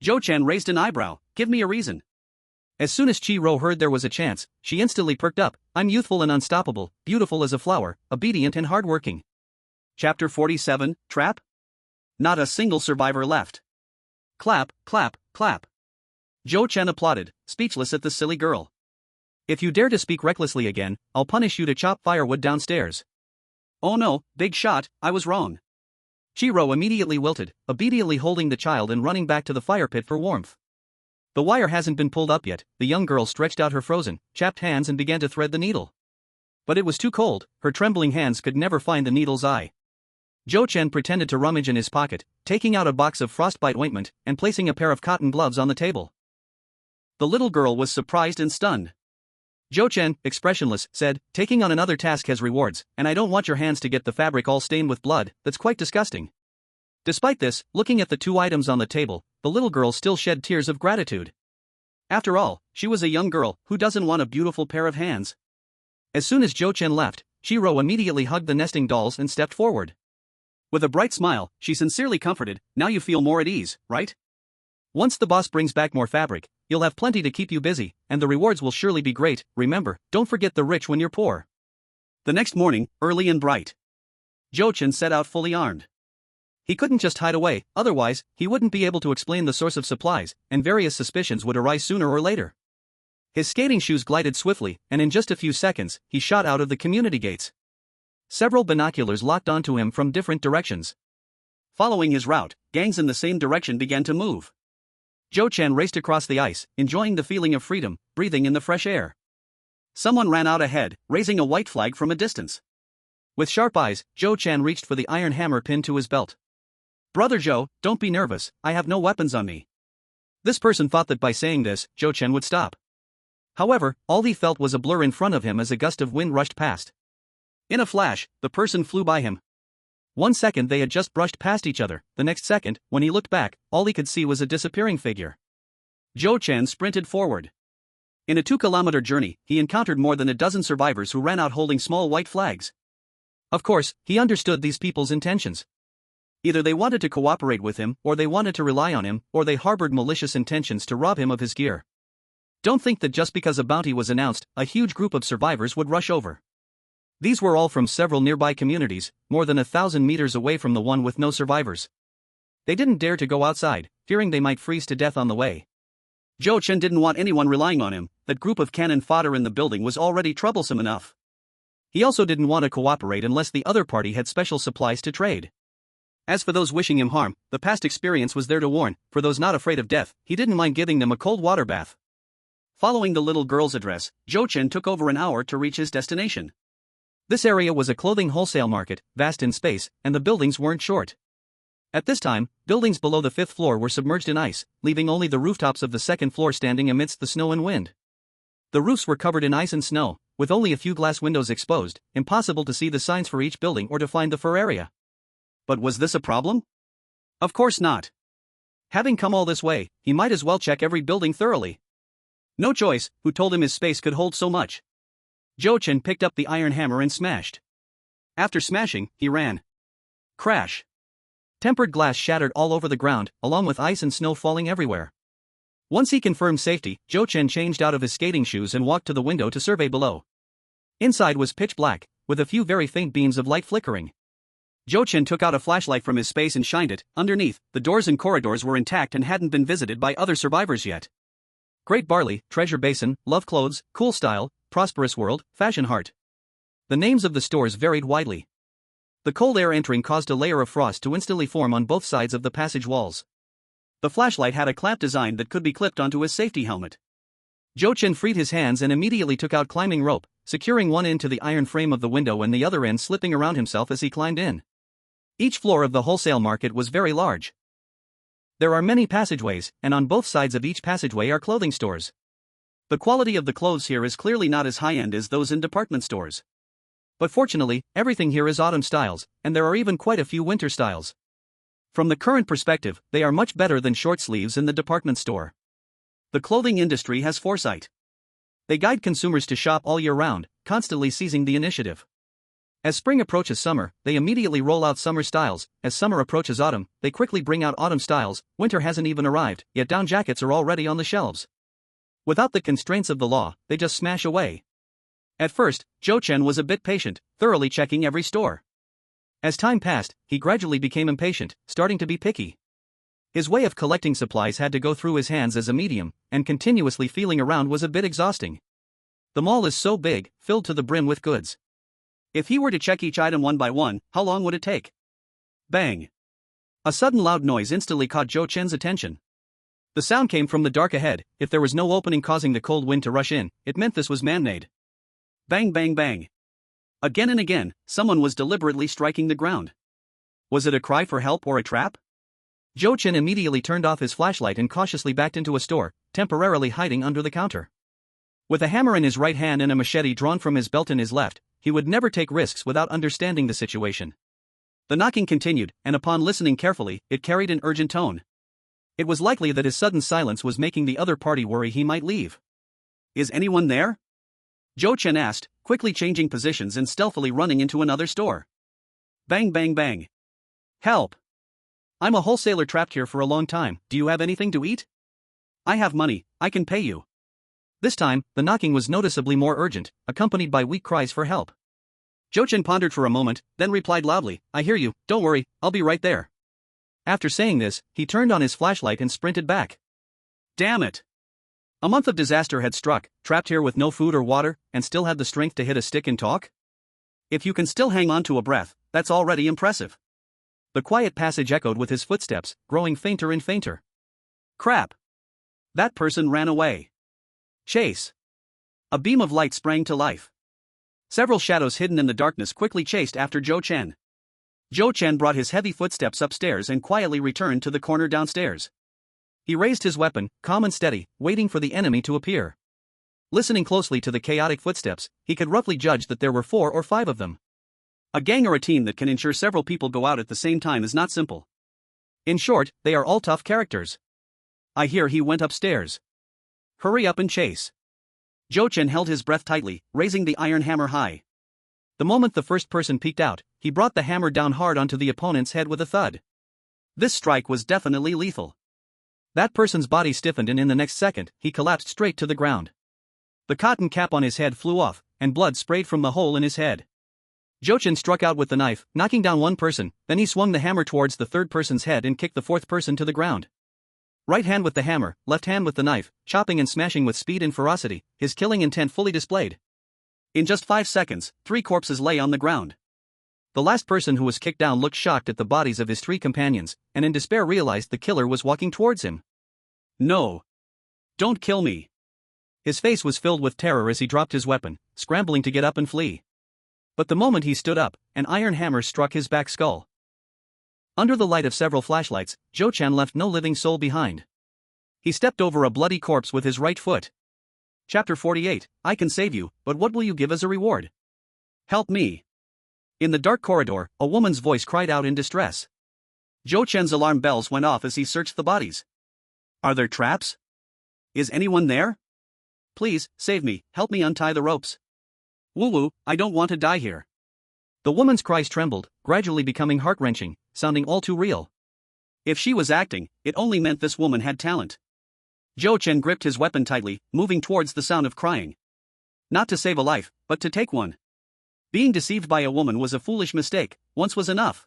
Jo-chan raised an eyebrow. Give me a reason. As soon as Chiro heard there was a chance, she instantly perked up. I'm youthful and unstoppable, beautiful as a flower, obedient and hardworking. Chapter 47, Trap? Not a single survivor left. Clap, clap, clap. Jo-chan applauded, speechless at the silly girl. If you dare to speak recklessly again, I'll punish you to chop firewood downstairs. Oh no, big shot, I was wrong. Chiro immediately wilted, obediently holding the child and running back to the fire pit for warmth. The wire hasn't been pulled up yet. The young girl stretched out her frozen, chapped hands and began to thread the needle. But it was too cold, her trembling hands could never find the needle's eye. Jo-chan pretended to rummage in his pocket, taking out a box of frostbite ointment and placing a pair of cotton gloves on the table. The little girl was surprised and stunned. Jo-chan, expressionless, said, taking on another task has rewards, and I don't want your hands to get the fabric all stained with blood. That's quite disgusting. Despite this, looking at the 2 items on the table, the little girl still shed tears of gratitude. After all, she was a young girl, who doesn't want a beautiful pair of hands? As soon as Jo-chan left, Chiro immediately hugged the nesting dolls and stepped forward. With a bright smile, she sincerely comforted, now you feel more at ease, right? Once the boss brings back more fabric, you'll have plenty to keep you busy, and the rewards will surely be great. Remember, don't forget the rich when you're poor. The next morning, early and bright, Jo-chan set out fully armed. He couldn't just hide away, otherwise, he wouldn't be able to explain the source of supplies, and various suspicions would arise sooner or later. His skating shoes glided swiftly, and in just a few seconds, he shot out of the community gates. Several binoculars locked onto him from different directions. Following his route, gangs in the same direction began to move. Jo-chan raced across the ice, enjoying the feeling of freedom, breathing in the fresh air. Someone ran out ahead, raising a white flag from a distance. With sharp eyes, Jo-chan reached for the iron hammer pinned to his belt. Brother Joe, don't be nervous, I have no weapons on me. This person thought that by saying this, Jo-chan would stop. However, all he felt was a blur in front of him as a gust of wind rushed past. In a flash, the person flew by him. 1 second they had just brushed past each other, the next second, when he looked back, all he could see was a disappearing figure. Jo-chan sprinted forward. In a 2-kilometer journey, he encountered more than a dozen survivors who ran out holding small white flags. Of course, he understood these people's intentions. Either they wanted to cooperate with him, or they wanted to rely on him, or they harbored malicious intentions to rob him of his gear. Don't think that just because a bounty was announced, a huge group of survivors would rush over. These were all from several nearby communities, more than 1,000 meters away from the one with no survivors. They didn't dare to go outside, fearing they might freeze to death on the way. Jo-chan didn't want anyone relying on him. That group of cannon fodder in the building was already troublesome enough. He also didn't want to cooperate unless the other party had special supplies to trade. As for those wishing him harm, the past experience was there to warn. For those not afraid of death, he didn't mind giving them a cold water bath. Following the little girl's address, Jo-chan took over an hour to reach his destination. This area was a clothing wholesale market, vast in space, and the buildings weren't short. At this time, buildings below the 5th floor were submerged in ice, leaving only the rooftops of the 2nd floor standing amidst the snow and wind. The roofs were covered in ice and snow, with only a few glass windows exposed, impossible to see the signs for each building or to find the fur area. But was this a problem? Of course not. Having come all this way, he might as well check every building thoroughly. No choice, who told him his space could hold so much? Jo-chan picked up the iron hammer and smashed. After smashing, he ran. Crash. Tempered glass shattered all over the ground, along with ice and snow falling everywhere. Once he confirmed safety, Jo-chan changed out of his skating shoes and walked to the window to survey below. Inside was pitch black, with a few very faint beams of light flickering. Jo-chan took out a flashlight from his space and shined it. Underneath, the doors and corridors were intact and hadn't been visited by other survivors yet. Great Barley, Treasure Basin, Love Clothes, Cool Style, Prosperous World, Fashion Heart. The names of the stores varied widely. The cold air entering caused a layer of frost to instantly form on both sides of the passage walls. The flashlight had a clamp design that could be clipped onto his safety helmet. Zhou Chen freed his hands and immediately took out climbing rope, securing one end to the iron frame of the window and the other end slipping around himself as he climbed in. Each floor of the wholesale market was very large. There are many passageways, and on both sides of each passageway are clothing stores. The quality of the clothes here is clearly not as high-end as those in department stores. But fortunately, everything here is autumn styles, and there are even quite a few winter styles. From the current perspective, they are much better than short sleeves in the department store. The clothing industry has foresight. They guide consumers to shop all year round, constantly seizing the initiative. As spring approaches summer, they immediately roll out summer styles. As summer approaches autumn, they quickly bring out autumn styles. Winter hasn't even arrived, yet down jackets are already on the shelves. Without the constraints of the law, they just smash away. At first, Zhou Chen was a bit patient, thoroughly checking every store. As time passed, he gradually became impatient, starting to be picky. His way of collecting supplies had to go through his hands as a medium, and continuously feeling around was a bit exhausting. The mall is so big, filled to the brim with goods. If he were to check each item one by one, how long would it take? Bang! A sudden loud noise instantly caught Zhou Chen's attention. The sound came from the dark ahead. If there was no opening causing the cold wind to rush in, it meant this was man-made. Bang bang bang. Again and again, someone was deliberately striking the ground. Was it a cry for help or a trap? Zhou Chen immediately turned off his flashlight and cautiously backed into a store, temporarily hiding under the counter. With a hammer in his right hand and a machete drawn from his belt in his left, he would never take risks without understanding the situation. The knocking continued, and upon listening carefully, it carried an urgent tone. It was likely that his sudden silence was making the other party worry he might leave. Is anyone there? Zhou Chen asked, quickly changing positions and stealthily running into another store. Bang bang bang. Help! I'm a wholesaler trapped here for a long time. Do you have anything to eat? I have money, I can pay you. This time, the knocking was noticeably more urgent, accompanied by weak cries for help. Zhou Chen pondered for a moment, then replied loudly, I hear you, don't worry, I'll be right there. After saying this, he turned on his flashlight and sprinted back. Damn it! A month of disaster had struck, trapped here with no food or water, and still had the strength to hit a stick and talk? If you can still hang on to a breath, that's already impressive. The quiet passage echoed with his footsteps, growing fainter and fainter. Crap! That person ran away. Chase! A beam of light sprang to life. Several shadows hidden in the darkness quickly chased after Zhou Chen. Zhou Chen brought his heavy footsteps upstairs and quietly returned to the corner downstairs. He raised his weapon, calm and steady, waiting for the enemy to appear. Listening closely to the chaotic footsteps, he could roughly judge that there were 4 or 5 of them. A gang or a team that can ensure several people go out at the same time is not simple. In short, they are all tough characters. I hear he went upstairs. Hurry up and chase. Zhou Chen held his breath tightly, raising the iron hammer high. The moment the first person peeked out, he brought the hammer down hard onto the opponent's head with a thud. This strike was definitely lethal. That person's body stiffened and in the next second, he collapsed straight to the ground. The cotton cap on his head flew off, and blood sprayed from the hole in his head. Zhou Chen struck out with the knife, knocking down one person, then he swung the hammer towards the third person's head and kicked the fourth person to the ground. Right hand with the hammer, left hand with the knife, chopping and smashing with speed and ferocity, his killing intent fully displayed. In just 5 seconds, 3 corpses lay on the ground. The last person who was kicked down looked shocked at the bodies of his 3 companions, and in despair realized the killer was walking towards him. No! Don't kill me! His face was filled with terror as he dropped his weapon, scrambling to get up and flee. But the moment he stood up, an iron hammer struck his back skull. Under the light of several flashlights, Zhou Chen left no living soul behind. He stepped over a bloody corpse with his right foot. Chapter 48, I can save you, but what will you give as a reward? Help me! In the dark corridor, a woman's voice cried out in distress. Zhou Chen's alarm bells went off as he searched the bodies. Are there traps? Is anyone there? Please, save me, help me untie the ropes. Woo-woo, I don't want to die here. The woman's cries trembled, gradually becoming heart-wrenching, sounding all too real. If she was acting, it only meant this woman had talent. Zhou Chen gripped his weapon tightly, moving towards the sound of crying. Not to save a life, but to take one. Being deceived by a woman was a foolish mistake, once was enough.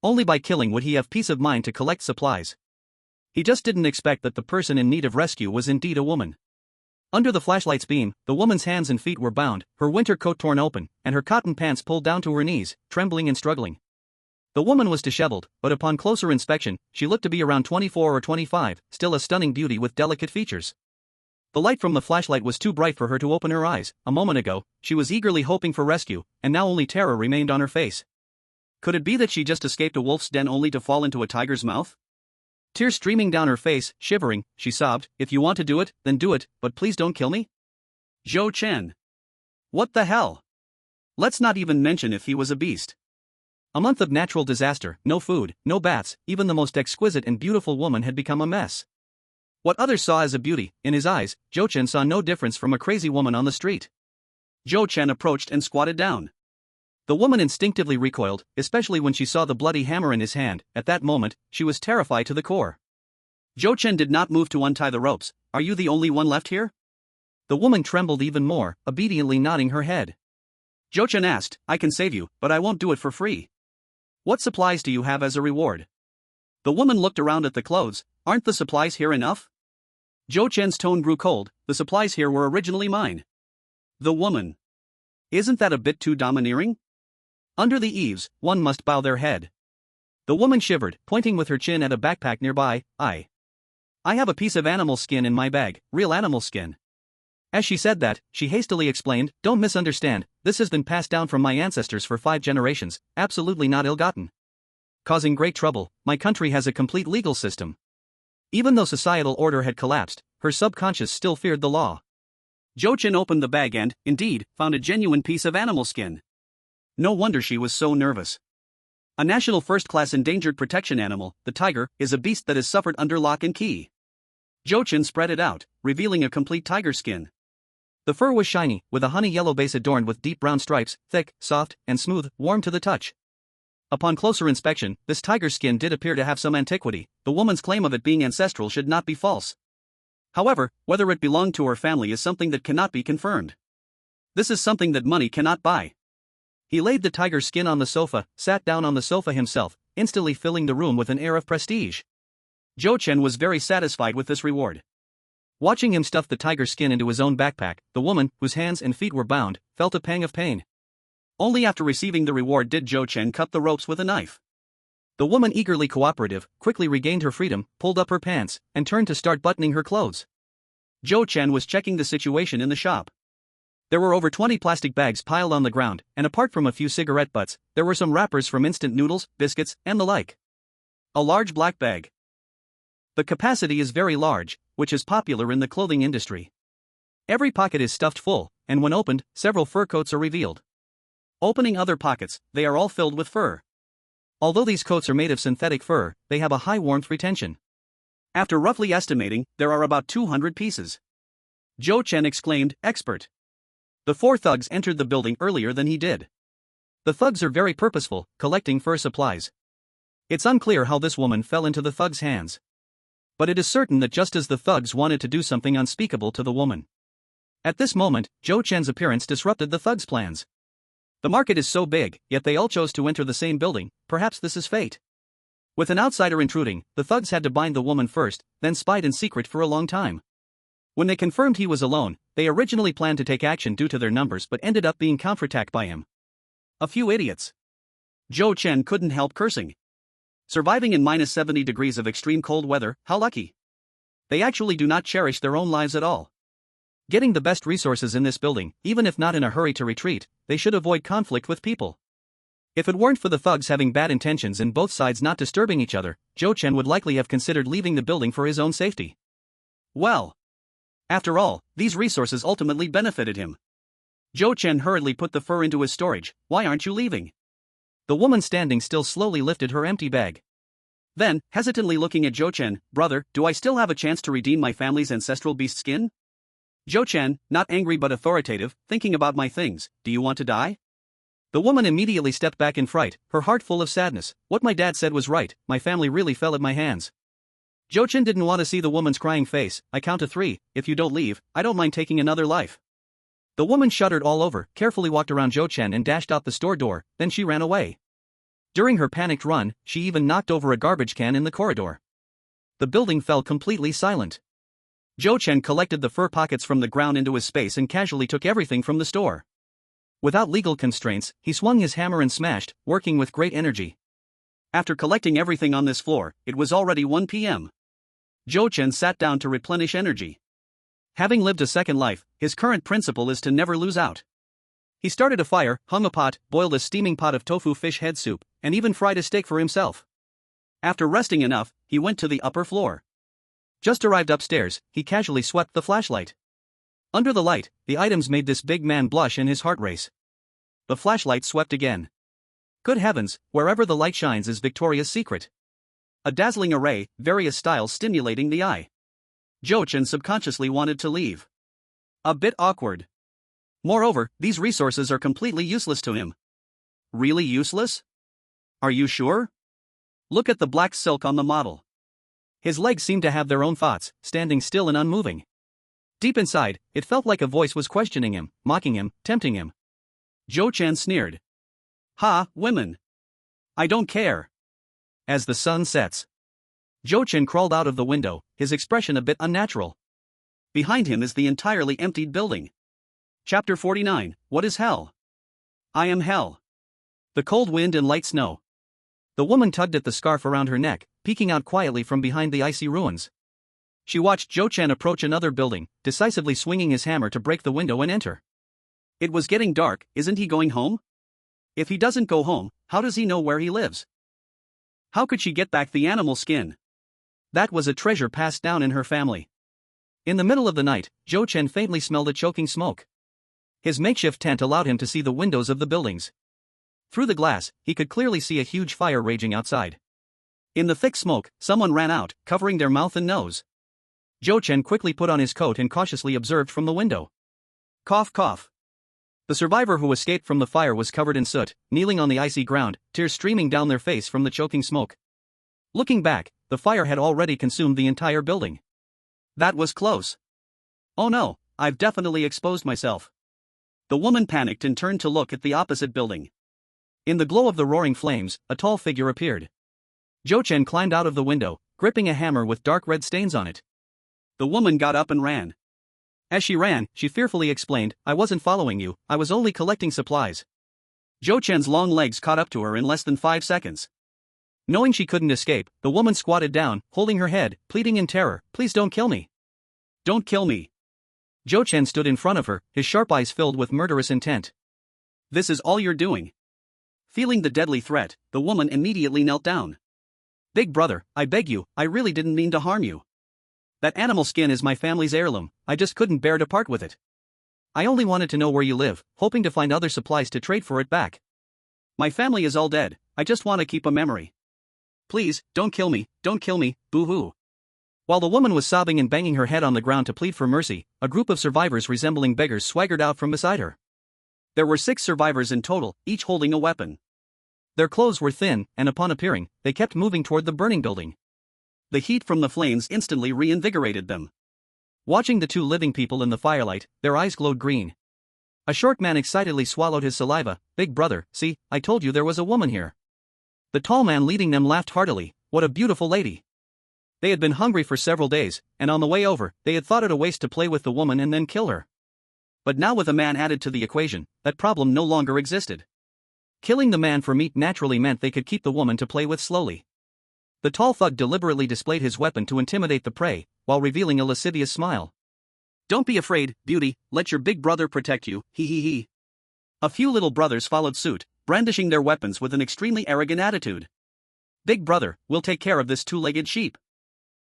Only by killing would he have peace of mind to collect supplies. He just didn't expect that the person in need of rescue was indeed a woman. Under the flashlight's beam, the woman's hands and feet were bound, her winter coat torn open, and her cotton pants pulled down to her knees, trembling and struggling. The woman was disheveled, but upon closer inspection, she looked to be around 24 or 25, still a stunning beauty with delicate features. The light from the flashlight was too bright for her to open her eyes. A moment ago, she was eagerly hoping for rescue, and now only terror remained on her face. Could it be that she just escaped a wolf's den only to fall into a tiger's mouth? Tears streaming down her face, shivering, she sobbed, "If you want to do it, then do it, but please don't kill me." Zhou Chen. What the hell? Let's not even mention if he was a beast. A month of natural disaster, no food, no baths, even the most exquisite and beautiful woman had become a mess. What others saw as a beauty, in his eyes, Zhou Chen saw no difference from a crazy woman on the street. Zhou Chen approached and squatted down. The woman instinctively recoiled, especially when she saw the bloody hammer in his hand. At that moment, she was terrified to the core. Zhou Chen did not move to untie the ropes. "Are you the only one left here?" The woman trembled even more, obediently nodding her head. Zhou Chen asked, "I can save you, but I won't do it for free. What supplies do you have as a reward?" The woman looked around at the clothes. "Aren't the supplies here enough?" Zhou Chen's tone grew cold. "The supplies here were originally mine." The woman. Isn't that a bit too domineering? Under the eaves, one must bow their head. The woman shivered, pointing with her chin at a backpack nearby. I have a piece of animal skin in my bag, real animal skin." As she said that, she hastily explained, "Don't misunderstand, this has been passed down from my ancestors for 5 generations, absolutely not ill-gotten. Causing great trouble, my country has a complete legal system." Even though societal order had collapsed, her subconscious still feared the law. Zhou Chen opened the bag and, indeed, found a genuine piece of animal skin. No wonder she was so nervous. A national first-class endangered protection animal, the tiger, is a beast that has suffered under lock and key. Zhou Chen spread it out, revealing a complete tiger skin. The fur was shiny, with a honey-yellow base adorned with deep brown stripes, thick, soft, and smooth, warm to the touch. Upon closer inspection, this tiger skin did appear to have some antiquity. The woman's claim of it being ancestral should not be false. However, whether it belonged to her family is something that cannot be confirmed. This is something that money cannot buy. He laid the tiger skin on the sofa, sat down on the sofa himself, instantly filling the room with an air of prestige. Zhou Chen was very satisfied with this reward. Watching him stuff the tiger skin into his own backpack, the woman, whose hands and feet were bound, felt a pang of pain. Only after receiving the reward did Zhou Chen cut the ropes with a knife. The woman, eagerly cooperative, quickly regained her freedom, pulled up her pants, and turned to start buttoning her clothes. Zhou Chen was checking the situation in the shop. There were over 20 plastic bags piled on the ground, and apart from a few cigarette butts, there were some wrappers from instant noodles, biscuits, and the like. A large black bag. The capacity is very large, which is popular in the clothing industry. Every pocket is stuffed full, and when opened, several fur coats are revealed. Opening other pockets, they are all filled with fur. Although these coats are made of synthetic fur, they have a high warmth retention. After roughly estimating, there are about 200 pieces. Zhou Chen exclaimed, "Expert." The 4 thugs entered the building earlier than he did. The thugs are very purposeful, collecting fur supplies. It's unclear how this woman fell into the thugs' hands. But it is certain that just as the thugs wanted to do something unspeakable to the woman. At this moment, Zhou Chen's appearance disrupted the thugs' plans. The market is so big, yet they all chose to enter the same building. Perhaps this is fate. With an outsider intruding, the thugs had to bind the woman first, then spied in secret for a long time. When they confirmed he was alone, they originally planned to take action due to their numbers but ended up being counterattacked by him. A few idiots. Zhou Chen couldn't help cursing. Surviving in minus 70 degrees of extreme cold weather, how lucky. They actually do not cherish their own lives at all. Getting the best resources in this building, even if not in a hurry to retreat, they should avoid conflict with people. If it weren't for the thugs having bad intentions and both sides not disturbing each other, Zhou Chen would likely have considered leaving the building for his own safety. Well. After all, these resources ultimately benefited him. Zhou Chen hurriedly put the fur into his storage. "Why aren't you leaving?" The woman standing still slowly lifted her empty bag. Then, hesitantly looking at Zhou Chen, "Brother, do I still have a chance to redeem my family's ancestral beast skin?" Zhou Chen, not angry but authoritative, "Thinking about my things, do you want to die?" The woman immediately stepped back in fright, her heart full of sadness. "What my dad said was right, my family really fell at my hands." Zhou Chen didn't want to see the woman's crying face. "I count to 3, if you don't leave, I don't mind taking another life." The woman shuddered all over, carefully walked around Zhou Chen and dashed out the store door, then she ran away. During her panicked run, she even knocked over a garbage can in the corridor. The building fell completely silent. Zhou Chen collected the fur pockets from the ground into his space and casually took everything from the store. Without legal constraints, he swung his hammer and smashed, working with great energy. After collecting everything on this floor, it was already 1 p.m. Zhou Chen sat down to replenish energy. Having lived a second life, his current principle is to never lose out. He started a fire, hung a pot, boiled a steaming pot of tofu fish head soup, and even fried a steak for himself. After resting enough, he went to the upper floor. Just arrived upstairs, he casually swept the flashlight. Under the light, the items made this big man blush and his heart race. The flashlight swept again. Good heavens, wherever the light shines is Victoria's Secret. A dazzling array, various styles stimulating the eye. Jochen subconsciously wanted to leave. A bit awkward. Moreover, these resources are completely useless to him. Really useless? Are you sure? Look at the black silk on the model. His legs seemed to have their own thoughts, standing still and unmoving. Deep inside, it felt like a voice was questioning him, mocking him, tempting him. Jochen sneered. Ha, women. I don't care. As the sun sets. Jochen crawled out of the window, his expression a bit unnatural. Behind him is the entirely emptied building. Chapter 49, What is Hell? I am hell. The cold wind and light snow. The woman tugged at the scarf around her neck, peeking out quietly from behind the icy ruins. She watched Jochen approach another building, decisively swinging his hammer to break the window and enter. It was getting dark, isn't he going home? If he doesn't go home, how does he know where he lives? How could she get back the animal skin? That was a treasure passed down in her family. In the middle of the night, Jochen faintly smelled a choking smoke. His makeshift tent allowed him to see the windows of the buildings. Through the glass, he could clearly see a huge fire raging outside. In the thick smoke, someone ran out, covering their mouth and nose. Jochen quickly put on his coat and cautiously observed from the window. Cough, cough. The survivor who escaped from the fire was covered in soot, kneeling on the icy ground, tears streaming down their face from the choking smoke. Looking back, the fire had already consumed the entire building. That was close. Oh no, I've definitely exposed myself. The woman panicked and turned to look at the opposite building. In the glow of the roaring flames, a tall figure appeared. Jochen climbed out of the window, gripping a hammer with dark red stains on it. The woman got up and ran. As she ran, she fearfully explained, I wasn't following you, I was only collecting supplies. Jochen's long legs caught up to her in less than 5 seconds. Knowing she couldn't escape, the woman squatted down, holding her head, pleading in terror, please don't kill me. Don't kill me. Jochen stood in front of her, his sharp eyes filled with murderous intent. This is all you're doing. Feeling the deadly threat, the woman immediately knelt down. Big brother, I beg you, I really didn't mean to harm you. That animal skin is my family's heirloom, I just couldn't bear to part with it. I only wanted to know where you live, hoping to find other supplies to trade for it back. My family is all dead, I just want to keep a memory. Please, don't kill me, boo-hoo. While the woman was sobbing and banging her head on the ground to plead for mercy, a group of survivors resembling beggars swaggered out from beside her. There were 6 survivors in total, each holding a weapon. Their clothes were thin, and upon appearing, they kept moving toward the burning building. The heat from the flames instantly reinvigorated them. Watching the 2 living people in the firelight, their eyes glowed green. A short man excitedly swallowed his saliva. Big brother, see, I told you there was a woman here. The tall man leading them laughed heartily, what a beautiful lady. They had been hungry for several days, and on the way over, they had thought it a waste to play with the woman and then kill her. But now with a man added to the equation, that problem no longer existed. Killing the man for meat naturally meant they could keep the woman to play with slowly. The tall thug deliberately displayed his weapon to intimidate the prey, while revealing a lascivious smile. Don't be afraid, beauty, let your big brother protect you, hee hee hee. A few little brothers followed suit, brandishing their weapons with an extremely arrogant attitude. Big brother, we'll take care of this 2-legged sheep.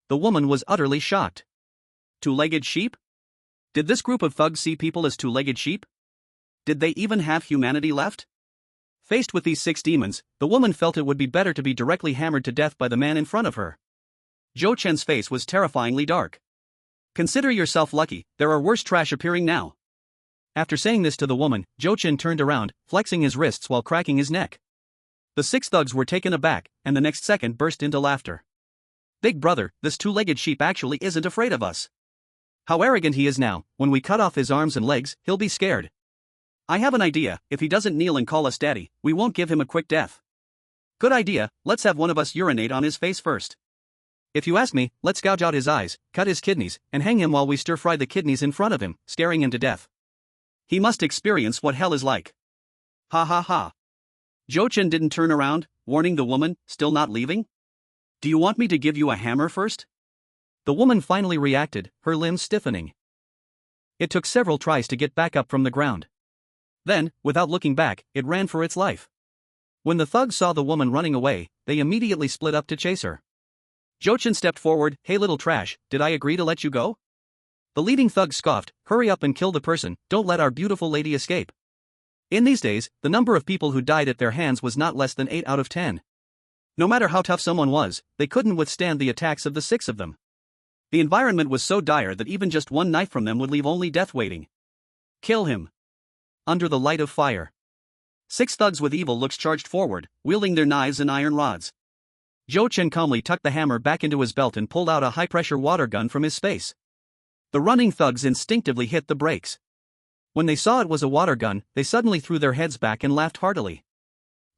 The woman was utterly shocked. 2-legged sheep? Did this group of thugs see people as 2-legged sheep? Did they even have humanity left? Faced with these 6 demons, the woman felt it would be better to be directly hammered to death by the man in front of her. Jochen's face was terrifyingly dark. Consider yourself lucky, there are worse trash appearing now. After saying this to the woman, Jochen turned around, flexing his wrists while cracking his neck. The 6 thugs were taken aback, and the next second burst into laughter. Big brother, this 2-legged sheep actually isn't afraid of us. How arrogant he is now, when we cut off his arms and legs, he'll be scared. I have an idea, if he doesn't kneel and call us daddy, we won't give him a quick death. Good idea, let's have one of us urinate on his face first. If you ask me, let's gouge out his eyes, cut his kidneys, and hang him while we stir-fry the kidneys in front of him, scaring him to death. He must experience what hell is like. Ha ha ha. Jochen didn't turn around, warning the woman, still not leaving? Do you want me to give you a hammer first? The woman finally reacted, her limbs stiffening. It took several tries to get back up from the ground. Then, without looking back, it ran for its life. When the thugs saw the woman running away, they immediately split up to chase her. Jochin stepped forward. "Hey little trash, did I agree to let you go?" The leading thug scoffed. "Hurry up and kill the person, don't let our beautiful lady escape." In these days, the number of people who died at their hands was not less than 8 out of 10. No matter how tough someone was, they couldn't withstand the attacks of the 6 of them. The environment was so dire that even just one knife from them would leave only death waiting. "Kill him." Under the light of fire, 6 thugs with evil looks charged forward, wielding their knives and iron rods. Jochin calmly tucked the hammer back into his belt and pulled out a high-pressure water gun from his space. The running thugs instinctively hit the brakes. When they saw it was a water gun, they suddenly threw their heads back and laughed heartily.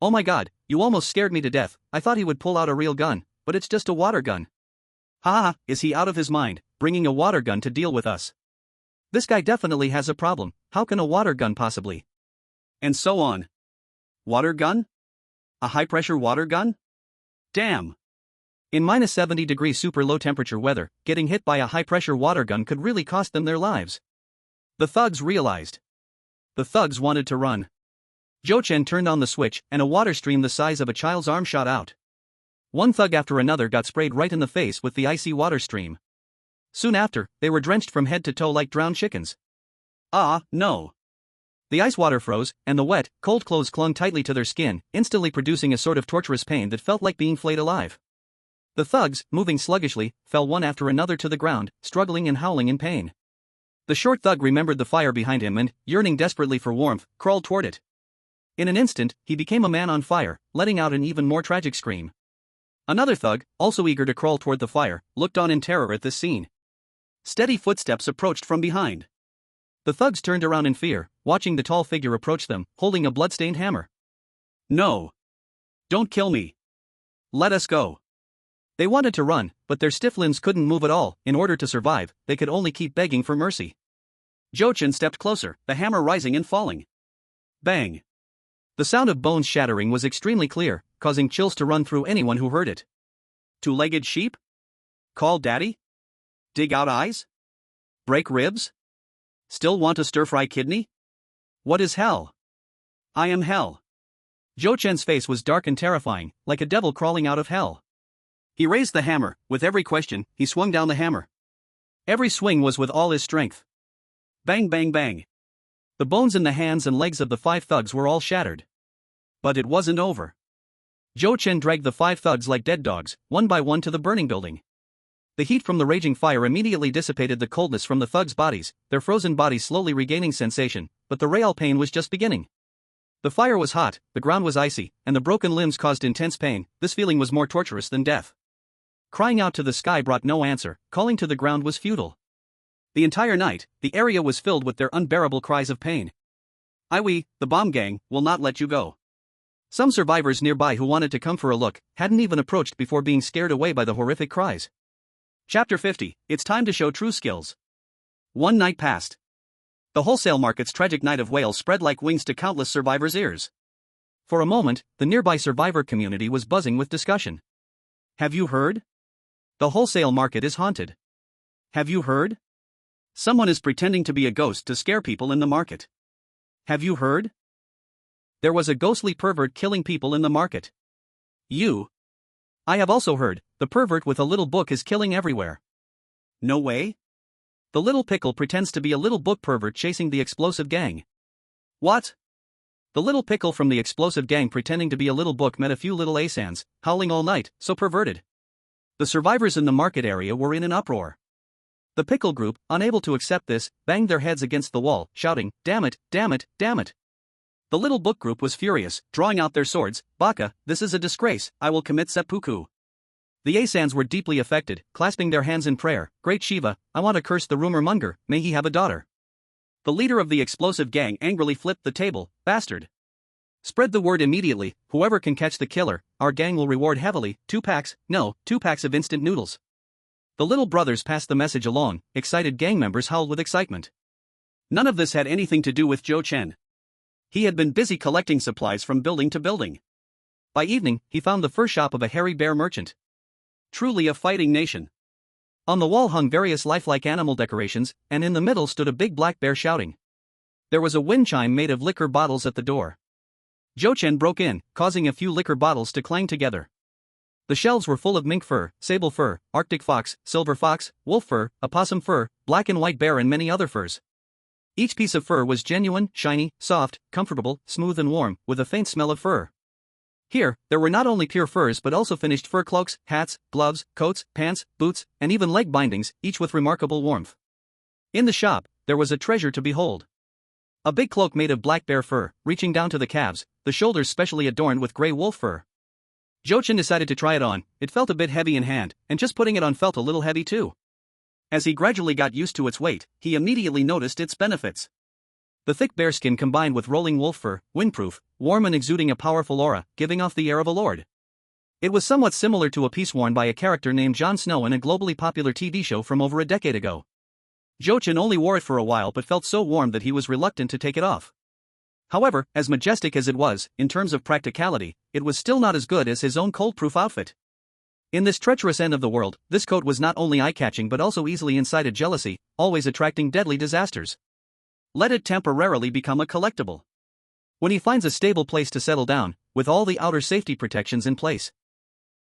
"Oh my god, you almost scared me to death. I thought he would pull out a real gun, but it's just a water gun." "Ha ha, is he out of his mind, bringing a water gun to deal with us? This guy definitely has a problem, how can a water gun possibly?" And so on. Water gun? A high-pressure water gun? Damn. In minus 70 degrees super low temperature weather, getting hit by a high-pressure water gun could really cost them their lives. The thugs realized. The thugs wanted to run. Jochin turned on the switch, and a water stream the size of a child's arm shot out. One thug after another got sprayed right in the face with the icy water stream. Soon after, they were drenched from head to toe like drowned chickens. Ah, no. The ice water froze, and the wet, cold clothes clung tightly to their skin, instantly producing a sort of torturous pain that felt like being flayed alive. The thugs, moving sluggishly, fell one after another to the ground, struggling and howling in pain. The short thug remembered the fire behind him and, yearning desperately for warmth, crawled toward it. In an instant, he became a man on fire, letting out an even more tragic scream. Another thug, also eager to crawl toward the fire, looked on in terror at this scene. Steady footsteps approached from behind. The thugs turned around in fear, watching the tall figure approach them, holding a blood-stained hammer. "No. Don't kill me. Let us go." They wanted to run, but their stiff limbs couldn't move at all. In order to survive, they could only keep begging for mercy. Jochin stepped closer, the hammer rising and falling. Bang. The sound of bones shattering was extremely clear, causing chills to run through anyone who heard it. Two-legged sheep? Call daddy? Dig out eyes? Break ribs? Still want a stir-fry kidney? What is hell? I am hell. Jochin's face was dark and terrifying, like a devil crawling out of hell. He raised the hammer. With every question, he swung down the hammer. Every swing was with all his strength. Bang bang bang. The bones in the hands and legs of the 5 thugs were all shattered. But it wasn't over. Jochin dragged the 5 thugs like dead dogs, one by one to the burning building. The heat from the raging fire immediately dissipated the coldness from the thugs' bodies, their frozen bodies slowly regaining sensation, but the real pain was just beginning. The fire was hot, the ground was icy, and the broken limbs caused intense pain. This feeling was more torturous than death. Crying out to the sky brought no answer, calling to the ground was futile. The entire night, the area was filled with their unbearable cries of pain. We, the bomb gang, will not let you go. Some survivors nearby who wanted to come for a look, hadn't even approached before being scared away by the horrific cries. Chapter 50, it's time to show true skills. One night passed. The wholesale market's tragic night of wails spread like wings to countless survivors' ears. For a moment, the nearby survivor community was buzzing with discussion. Have you heard? The wholesale market is haunted. Have you heard? Someone is pretending to be a ghost to scare people in the market. Have you heard? There was a ghostly pervert killing people in the market. I have also heard, the pervert with a little book is killing everywhere. No way? The little pickle pretends to be a little book pervert chasing the explosive gang. What? The little pickle from the explosive gang pretending to be a little book met a few little asans, howling all night, so perverted. The survivors in the market area were in an uproar. The pickle group, unable to accept this, banged their heads against the wall, shouting, "Damn it, damn it, damn it." The little book group was furious, drawing out their swords. "Baka, this is a disgrace, I will commit seppuku." The asans were deeply affected, clasping their hands in prayer. "Great Shiva, I want to curse the rumor monger, may he have a daughter." The leader of the explosive gang angrily flipped the table. "Bastard. Spread the word immediately, whoever can catch the killer, our gang will reward heavily, 2 packs of instant noodles." The little brothers passed the message along. Excited gang members howled with excitement. None of this had anything to do with Jochin. He had been busy collecting supplies from building to building. By evening, he found the first shop of a hairy bear merchant. Truly a fighting nation. On the wall hung various lifelike animal decorations, and in the middle stood a big black bear shouting. There was a wind chime made of liquor bottles at the door. Zhou Chen broke in, causing a few liquor bottles to clang together. The shelves were full of mink fur, sable fur, arctic fox, silver fox, wolf fur, opossum fur, black and white bear and many other furs. Each piece of fur was genuine, shiny, soft, comfortable, smooth and warm, with a faint smell of fur. Here, there were not only pure furs but also finished fur cloaks, hats, gloves, coats, pants, boots, and even leg bindings, each with remarkable warmth. In the shop, there was a treasure to behold. A big cloak made of black bear fur, reaching down to the calves, the shoulders specially adorned with gray wolf fur. Zhou Chen decided to try it on. It felt a bit heavy in hand, and just putting it on felt a little heavy too. As he gradually got used to its weight, he immediately noticed its benefits. The thick bearskin combined with rolling wolf fur, windproof, warm and exuding a powerful aura, giving off the air of a lord. It was somewhat similar to a piece worn by a character named Jon Snow in a globally popular TV show from over a decade ago. Zhou Chen only wore it for a while but felt so warm that he was reluctant to take it off. However, as majestic as it was, in terms of practicality, it was still not as good as his own cold-proof outfit. In this treacherous end of the world, this coat was not only eye-catching but also easily incited jealousy, always attracting deadly disasters. Let it temporarily become a collectible. When he finds a stable place to settle down, with all the outer safety protections in place.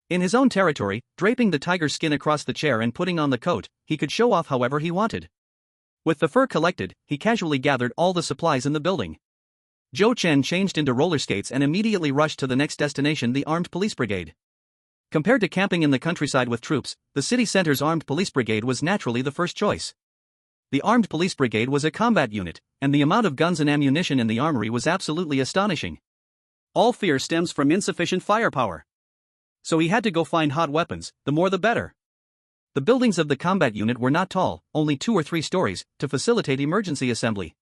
In his own territory, draping the tiger skin across the chair and putting on the coat, he could show off however he wanted. With the fur collected, he casually gathered all the supplies in the building. Zhou Chen changed into roller skates and immediately rushed to the next destination, the armed police brigade. Compared to camping in the countryside with troops, the city center's armed police brigade was naturally the first choice. The armed police brigade was a combat unit, and the amount of guns and ammunition in the armory was absolutely astonishing. All fear stems from insufficient firepower. So he had to go find hot weapons, the more the better. The buildings of the combat unit were not tall, only 2 or 3 stories, to facilitate emergency assembly.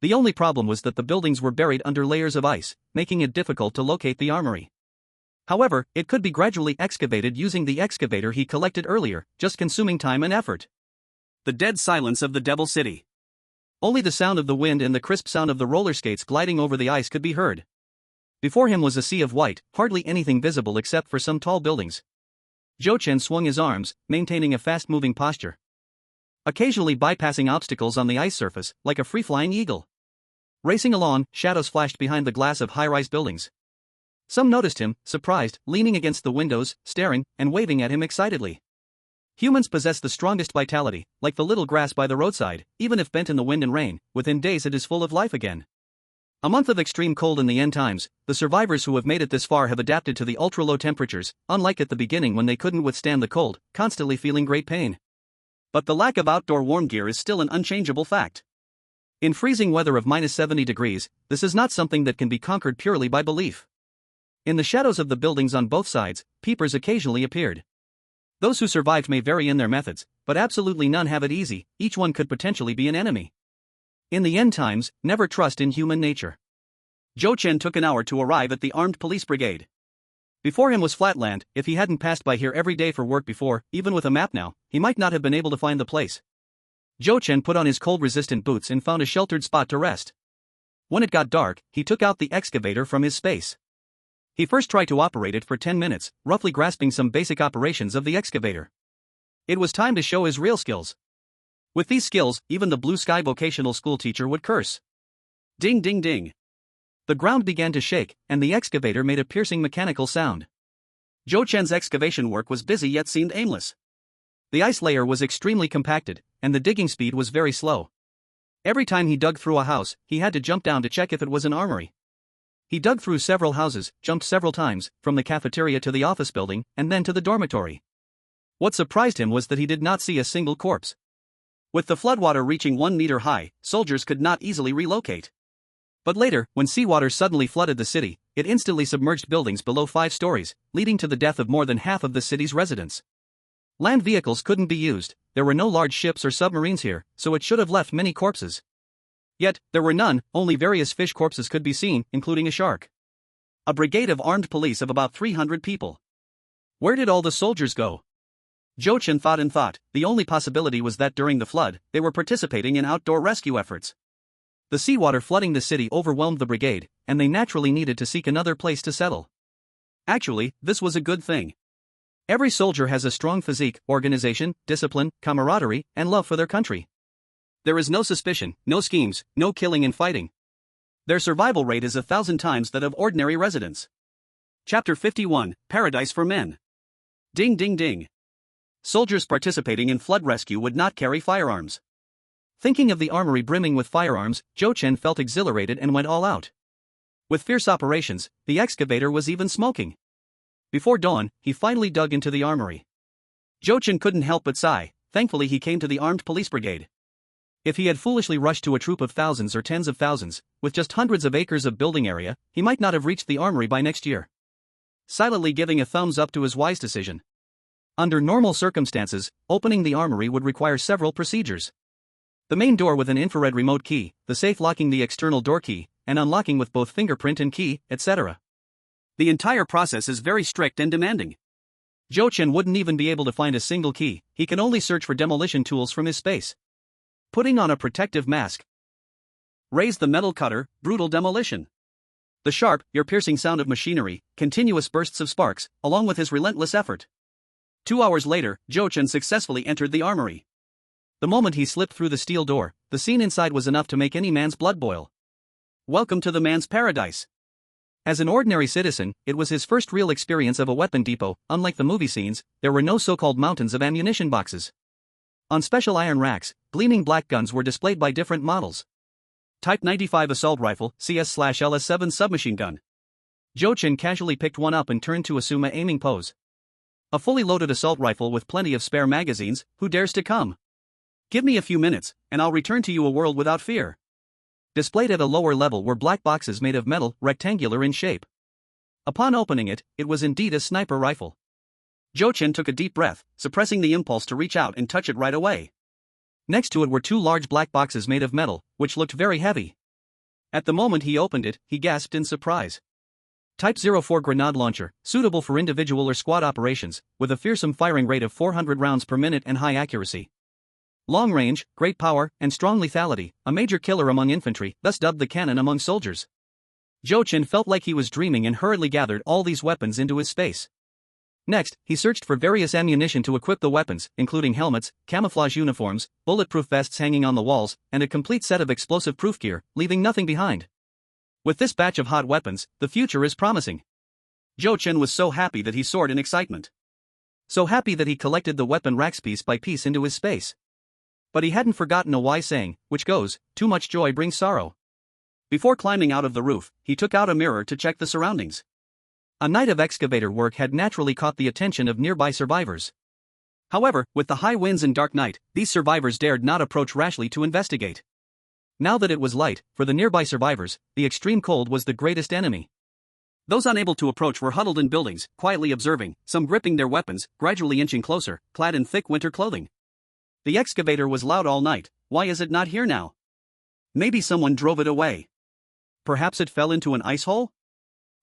The only problem was that the buildings were buried under layers of ice, making it difficult to locate the armory. However, it could be gradually excavated using the excavator he collected earlier, just consuming time and effort. The dead silence of the Devil City. Only the sound of the wind and the crisp sound of the roller skates gliding over the ice could be heard. Before him was a sea of white, hardly anything visible except for some tall buildings. Zhou Chen swung his arms, maintaining a fast-moving posture, occasionally bypassing obstacles on the ice surface, like a free-flying eagle. Racing along, shadows flashed behind the glass of high-rise buildings. Some noticed him, surprised, leaning against the windows, staring, and waving at him excitedly. Humans possess the strongest vitality, like the little grass by the roadside, even if bent in the wind and rain, within days it is full of life again. A month of extreme cold in the end times, the survivors who have made it this far have adapted to the ultra-low temperatures, unlike at the beginning when they couldn't withstand the cold, constantly feeling great pain. But the lack of outdoor warm gear is still an unchangeable fact. In freezing weather of -70 degrees, this is not something that can be conquered purely by belief. In the shadows of the buildings on both sides, peepers occasionally appeared. Those who survived may vary in their methods, but absolutely none have it easy. Each one could potentially be an enemy. In the end times, never trust in human nature. Zhou Chen took an hour to arrive at the armed police brigade. Before him was flatland. If he hadn't passed by here every day for work before, even with a map now, he might not have been able to find the place. Zhou Chen put on his cold-resistant boots and found a sheltered spot to rest. When it got dark, he took out the excavator from his space. He first tried to operate it for 10 minutes, roughly grasping some basic operations of the excavator. It was time to show his real skills. With these skills, even the Blue Sky vocational school teacher would curse. Ding ding ding. The ground began to shake, and the excavator made a piercing mechanical sound. Zhou Chen's excavation work was busy yet seemed aimless. The ice layer was extremely compacted, and the digging speed was very slow. Every time he dug through a house, he had to jump down to check if it was an armory. He dug through several houses, jumped several times, from the cafeteria to the office building, and then to the dormitory. What surprised him was that he did not see a single corpse. With the floodwater reaching 1 meter high, soldiers could not easily relocate. But later, when seawater suddenly flooded the city, it instantly submerged buildings below 5 stories, leading to the death of more than half of the city's residents. Land vehicles couldn't be used. There were no large ships or submarines here, so it should have left many corpses. Yet, there were none. Only various fish corpses could be seen, including a shark. A brigade of armed police of about 300 people. Where did all the soldiers go? Zhou Chen thought and thought. The only possibility was that during the flood, they were participating in outdoor rescue efforts. The seawater flooding the city overwhelmed the brigade, and they naturally needed to seek another place to settle. Actually, this was a good thing. Every soldier has a strong physique, organization, discipline, camaraderie, and love for their country. There is no suspicion, no schemes, no killing and fighting. Their survival rate is 1,000 times that of ordinary residents. Chapter 51, Paradise for Men. Ding ding ding. Soldiers participating in flood rescue would not carry firearms. Thinking of the armory brimming with firearms, Zhou Chen felt exhilarated and went all out. With fierce operations, the excavator was even smoking. Before dawn, he finally dug into the armory. Zhou Chen couldn't help but sigh. Thankfully he came to the armed police brigade. If he had foolishly rushed to a troop of thousands or tens of thousands, with just hundreds of acres of building area, he might not have reached the armory by next year. Silently giving a thumbs up to his wise decision. Under normal circumstances, opening the armory would require several procedures. The main door with an infrared remote key, the safe locking the external door key, and unlocking with both fingerprint and key, etc. The entire process is very strict and demanding. Zhou Chen wouldn't even be able to find a single key, he can only search for demolition tools from his space. Putting on a protective mask. Raise the metal cutter, brutal demolition. The sharp, ear-piercing sound of machinery, continuous bursts of sparks, along with his relentless effort. 2 hours later, Zhou Chen successfully entered the armory. The moment he slipped through the steel door, the scene inside was enough to make any man's blood boil. Welcome to the man's paradise. As an ordinary citizen, it was his first real experience of a weapon depot. Unlike the movie scenes, there were no so-called mountains of ammunition boxes. On special iron racks, gleaming black guns were displayed by different models. Type 95 assault rifle, CS/LS7 submachine gun. Zhou Chen casually picked one up and turned to assume a aiming pose. A fully loaded assault rifle with plenty of spare magazines, who dares to come? Give me a few minutes, and I'll return to you a world without fear. Displayed at a lower level were black boxes made of metal, rectangular in shape. Upon opening it, it was indeed a sniper rifle. Zhou Chen took a deep breath, suppressing the impulse to reach out and touch it right away. Next to it were 2 large black boxes made of metal, which looked very heavy. At the moment he opened it, he gasped in surprise. Type 04 grenade launcher, suitable for individual or squad operations, with a fearsome firing rate of 400 rounds per minute and high accuracy. Long range, great power, and strong lethality, a major killer among infantry, thus dubbed the cannon among soldiers. Zhou Chen felt like he was dreaming and hurriedly gathered all these weapons into his space. Next, he searched for various ammunition to equip the weapons, including helmets, camouflage uniforms, bulletproof vests hanging on the walls, and a complete set of explosive-proof gear, leaving nothing behind. With this batch of hot weapons, the future is promising. Zhou Chen was so happy that he soared in excitement. So happy that he collected the weapon racks piece by piece into his space. But he hadn't forgotten a wise saying, which goes, too much joy brings sorrow. Before climbing out of the roof, he took out a mirror to check the surroundings. A night of excavator work had naturally caught the attention of nearby survivors. However, with the high winds and dark night, these survivors dared not approach rashly to investigate. Now that it was light, for the nearby survivors, the extreme cold was the greatest enemy. Those unable to approach were huddled in buildings, quietly observing, some gripping their weapons, gradually inching closer, clad in thick winter clothing. The excavator was loud all night. Why is it not here now? Maybe someone drove it away. Perhaps it fell into an ice hole?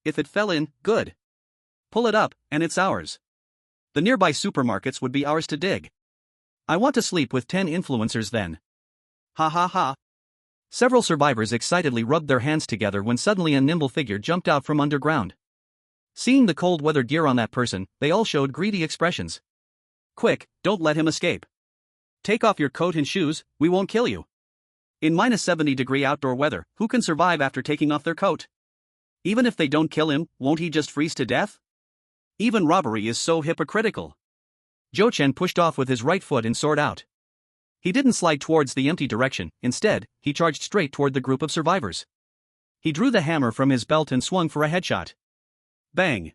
If it fell in, good. Pull it up, and it's ours. The nearby supermarkets would be ours to dig. I want to sleep with 10 influencers then. Ha ha ha. Several survivors excitedly rubbed their hands together when suddenly a nimble figure jumped out from underground. Seeing the cold weather gear on that person, they all showed greedy expressions. Quick, don't let him escape. Take off your coat and shoes, we won't kill you. In -70-degree outdoor weather, who can survive after taking off their coat? Even if they don't kill him, won't he just freeze to death? Even robbery is so hypocritical. Zhou Chen pushed off with his right foot and soared out. He didn't slide towards the empty direction, instead, he charged straight toward the group of survivors. He drew the hammer from his belt and swung for a headshot. Bang!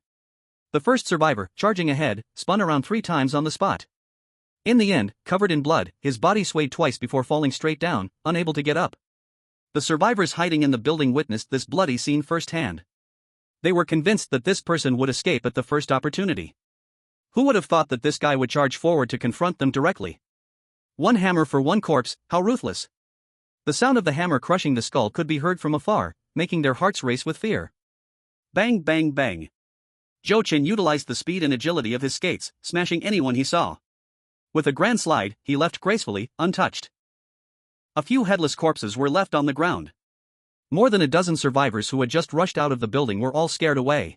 The first survivor, charging ahead, spun around 3 times on the spot. In the end, covered in blood, his body swayed twice before falling straight down, unable to get up. The survivors hiding in the building witnessed this bloody scene firsthand. They were convinced that this person would escape at the first opportunity. Who would have thought that this guy would charge forward to confront them directly? 1 hammer for 1 corpse, how ruthless. The sound of the hammer crushing the skull could be heard from afar, making their hearts race with fear. Bang bang bang. Zhou Chen utilized the speed and agility of his skates, smashing anyone he saw. With a grand slide, he left gracefully, untouched. A few headless corpses were left on the ground. More than a dozen survivors who had just rushed out of the building were all scared away.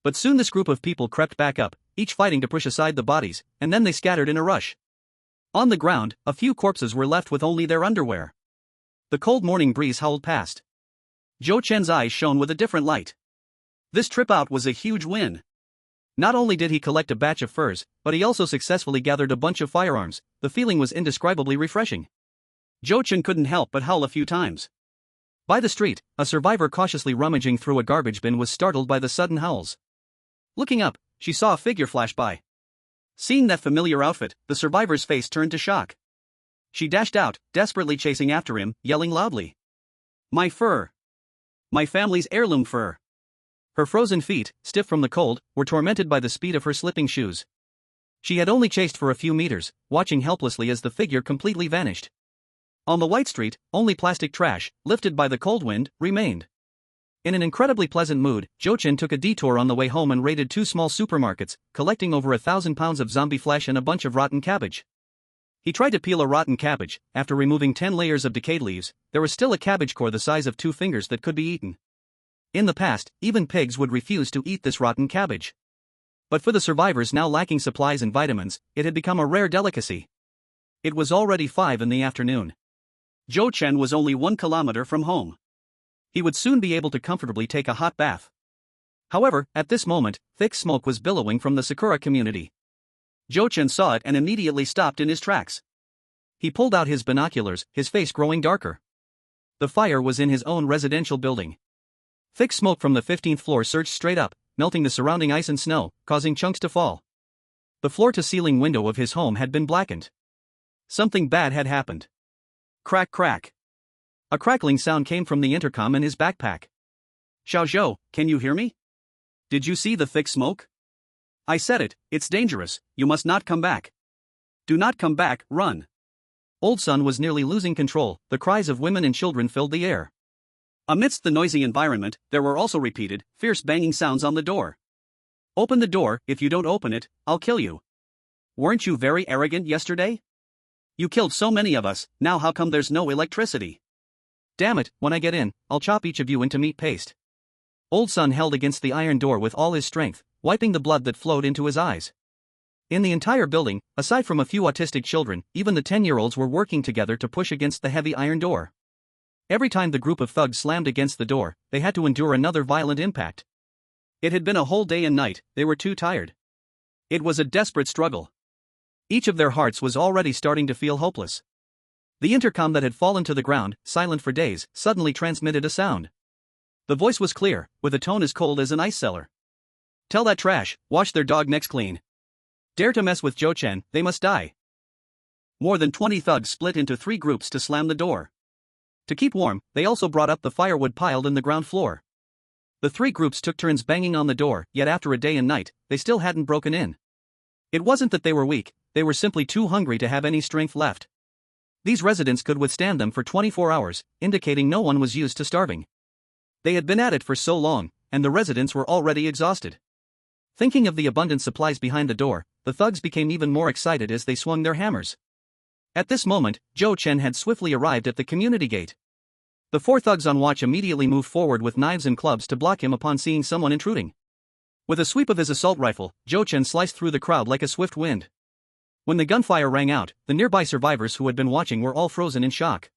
But soon this group of people crept back up, each fighting to push aside the bodies, and then they scattered in a rush. On the ground, a few corpses were left with only their underwear. The cold morning breeze howled past. Zhou Chen's eyes shone with a different light. This trip out was a huge win. Not only did he collect a batch of furs, but he also successfully gathered a bunch of firearms. The feeling was indescribably refreshing. Zhou Chen couldn't help but howl a few times. By the street, a survivor cautiously rummaging through a garbage bin was startled by the sudden howls. Looking up, she saw a figure flash by. Seeing that familiar outfit, the survivor's face turned to shock. She dashed out, desperately chasing after him, yelling loudly. "My fur! My family's heirloom fur!" Her frozen feet, stiff from the cold, were tormented by the speed of her slipping shoes. She had only chased for a few meters, watching helplessly as the figure completely vanished. On the white street, only plastic trash, lifted by the cold wind, remained. In an incredibly pleasant mood, Zhou Chen took a detour on the way home and raided 2 small supermarkets, collecting over 1,000 pounds of zombie flesh and a bunch of rotten cabbage. He tried to peel a rotten cabbage. After removing 10 layers of decayed leaves, there was still a cabbage core the size of 2 fingers that could be eaten. In the past, even pigs would refuse to eat this rotten cabbage. But for the survivors now lacking supplies and vitamins, it had become a rare delicacy. It was already 5 in the afternoon. Zhou Chen was only 1 kilometer from home. He would soon be able to comfortably take a hot bath. However, at this moment, thick smoke was billowing from the Sakura community. Zhou Chen saw it and immediately stopped in his tracks. He pulled out his binoculars, his face growing darker. The fire was in his own residential building. Thick smoke from the 15th floor surged straight up, melting the surrounding ice and snow, causing chunks to fall. The floor-to-ceiling window of his home had been blackened. Something bad had happened. Crack crack. A crackling sound came from the intercom in his backpack. "Xiao Zhou, can you hear me? Did you see the thick smoke? I said it, it's dangerous, you must not come back. Do not come back, run." Old Sun was nearly losing control, the cries of women and children filled the air. Amidst the noisy environment, there were also repeated, fierce banging sounds on the door. "Open the door, if you don't open it, I'll kill you. Weren't you very arrogant yesterday? You killed so many of us, now how come there's no electricity? Damn it, when I get in, I'll chop each of you into meat paste." Old Sun held against the iron door with all his strength, wiping the blood that flowed into his eyes. In the entire building, aside from a few autistic children, even the 10-year-olds were working together to push against the heavy iron door. Every time the group of thugs slammed against the door, they had to endure another violent impact. It had been a whole day and night, they were too tired. It was a desperate struggle. Each of their hearts was already starting to feel hopeless. The intercom that had fallen to the ground, silent for days, suddenly transmitted a sound. The voice was clear, with a tone as cold as an ice cellar. "Tell that trash, wash their dog necks clean. Dare to mess with Zhou Chen, they must die." More than 20 thugs split into 3 groups to slam the door. To keep warm, they also brought up the firewood piled in the ground floor. The 3 groups took turns banging on the door, yet after a day and night, they still hadn't broken in. It wasn't that they were weak, they were simply too hungry to have any strength left. These residents could withstand them for 24 hours, indicating no one was used to starving. They had been at it for so long, and the residents were already exhausted. Thinking of the abundant supplies behind the door, the thugs became even more excited as they swung their hammers. At this moment, Zhou Chen had swiftly arrived at the community gate. The 4 thugs on watch immediately moved forward with knives and clubs to block him upon seeing someone intruding. With a sweep of his assault rifle, Zhou Chen sliced through the crowd like a swift wind. When the gunfire rang out, the nearby survivors who had been watching were all frozen in shock.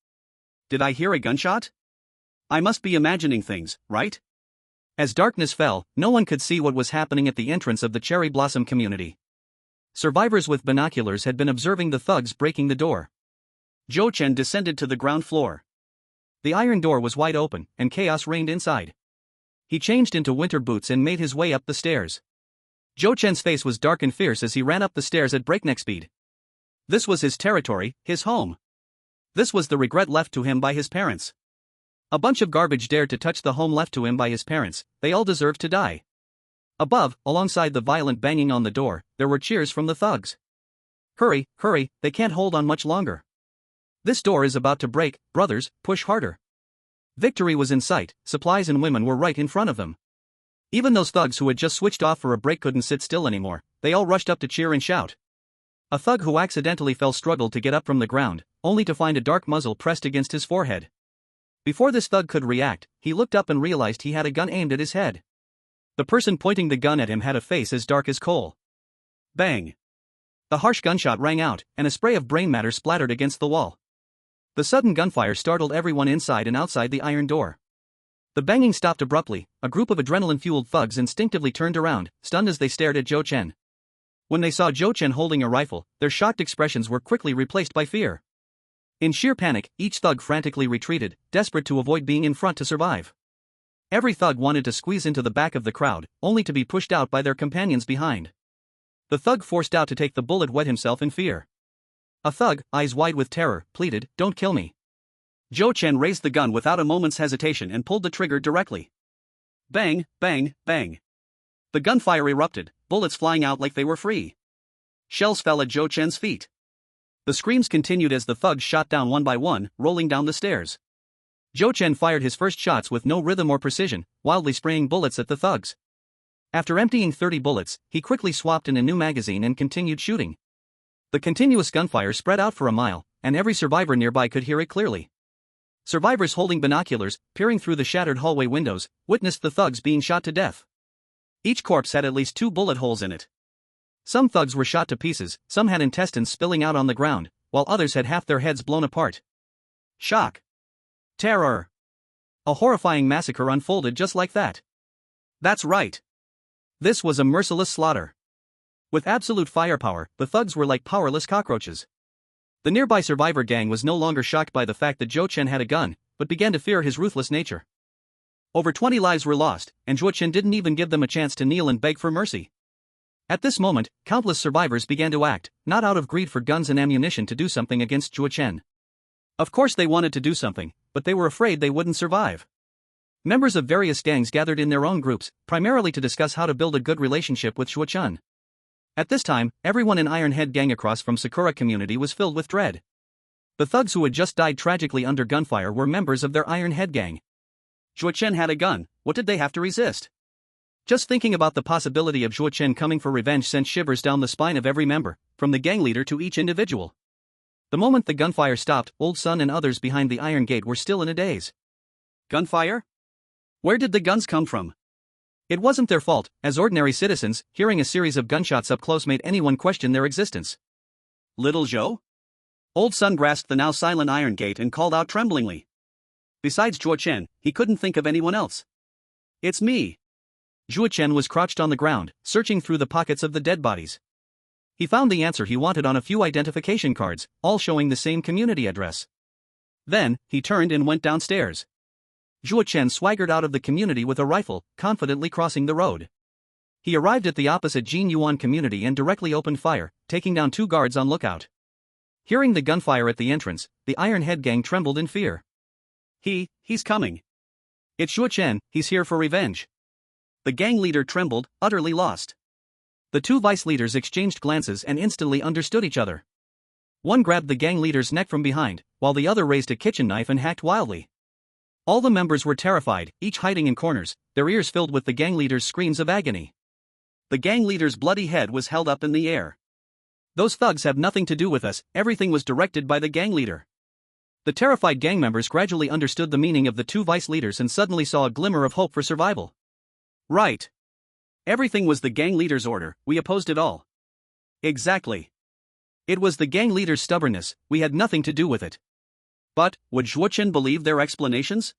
"Did I hear a gunshot? I must be imagining things, right?" As darkness fell, no one could see what was happening at the entrance of the Cherry Blossom community. Survivors with binoculars had been observing the thugs breaking the door. Zhou Chen descended to the ground floor. The iron door was wide open, and chaos reigned inside. He changed into winter boots and made his way up the stairs. Zhou Chen's face was dark and fierce as he ran up the stairs at breakneck speed. This was his territory, his home. This was the regret left to him by his parents. A bunch of garbage dared to touch the home left to him by his parents, they all deserved to die. Above, alongside the violent banging on the door, there were cheers from the thugs. "Hurry, hurry, they can't hold on much longer. This door is about to break, brothers, push harder." Victory was in sight, supplies and women were right in front of them. Even those thugs who had just switched off for a break couldn't sit still anymore, they all rushed up to cheer and shout. A thug who accidentally fell struggled to get up from the ground, only to find a dark muzzle pressed against his forehead. Before this thug could react, he looked up and realized he had a gun aimed at his head. The person pointing the gun at him had a face as dark as coal. Bang! The harsh gunshot rang out, and a spray of brain matter splattered against the wall. The sudden gunfire startled everyone inside and outside the iron door. The banging stopped abruptly. A group of adrenaline-fueled thugs instinctively turned around, stunned as they stared at Zhou Chen. When they saw Zhou Chen holding a rifle, their shocked expressions were quickly replaced by fear. In sheer panic, each thug frantically retreated, desperate to avoid being in front to survive. Every thug wanted to squeeze into the back of the crowd, only to be pushed out by their companions behind. The thug forced out to take the bullet wet himself in fear. A thug, eyes wide with terror, pleaded, "Don't kill me." Zhou Chen raised the gun without a moment's hesitation and pulled the trigger directly. Bang, bang, bang. The gunfire erupted, bullets flying out like they were free. Shells fell at Zhou Chen's feet. The screams continued as the thugs shot down one by one, rolling down the stairs. Zhou Chen fired his first shots with no rhythm or precision, wildly spraying bullets at the thugs. After emptying 30 bullets, he quickly swapped in a new magazine and continued shooting. The continuous gunfire spread out for a mile, and every survivor nearby could hear it clearly. Survivors holding binoculars, peering through the shattered hallway windows, witnessed the thugs being shot to death. Each corpse had at least 2 bullet holes in it. Some thugs were shot to pieces, some had intestines spilling out on the ground, while others had half their heads blown apart. Shock. Terror. A horrifying massacre unfolded just like that. That's right. This was a merciless slaughter. With absolute firepower, the thugs were like powerless cockroaches. The nearby survivor gang was no longer shocked by the fact that Zhou Chen had a gun, but began to fear his ruthless nature. Over 20 lives were lost, and Zhou Chen didn't even give them a chance to kneel and beg for mercy. At this moment, countless survivors began to act, not out of greed for guns and ammunition to do something against Zhou Chen. Of course they wanted to do something, but they were afraid they wouldn't survive. Members of various gangs gathered in their own groups, primarily to discuss how to build a good relationship with Zhou Chen. At this time, everyone in Iron Head gang across from Sakura community was filled with dread. The thugs who had just died tragically under gunfire were members of their Iron Head gang. Zhou Chen had a gun, what did they have to resist? Just thinking about the possibility of Zhou Chen coming for revenge sent shivers down the spine of every member, from the gang leader to each individual. The moment the gunfire stopped, Old Sun and others behind the iron gate were still in a daze. Gunfire? Where did the guns come from? It wasn't their fault. As ordinary citizens, hearing a series of gunshots up close made anyone question their existence. Little Zhou? Old Sun grasped the now silent iron gate and called out tremblingly. Besides Zhou Chen, he couldn't think of anyone else. It's me. Zhou Chen was crouched on the ground, searching through the pockets of the dead bodies. He found the answer he wanted on a few identification cards, all showing the same community address. Then, he turned and went downstairs. Zhou Chen swaggered out of the community with a rifle, confidently crossing the road. He arrived at the opposite Jin Yuan community and directly opened fire, taking down 2 guards on lookout. Hearing the gunfire at the entrance, the Iron Head gang trembled in fear. He's coming. It's Zhou Chen, he's here for revenge. The gang leader trembled, utterly lost. The 2 vice leaders exchanged glances and instantly understood each other. One grabbed the gang leader's neck from behind, while the other raised a kitchen knife and hacked wildly. All the members were terrified, each hiding in corners, their ears filled with the gang leader's screams of agony. The gang leader's bloody head was held up in the air. Those thugs have nothing to do with us, everything was directed by the gang leader. The terrified gang members gradually understood the meaning of the 2 vice leaders and suddenly saw a glimmer of hope for survival. Right. Everything was the gang leader's order, we opposed it all. Exactly. It was the gang leader's stubbornness, we had nothing to do with it. But, would Zhou Chen believe their explanations?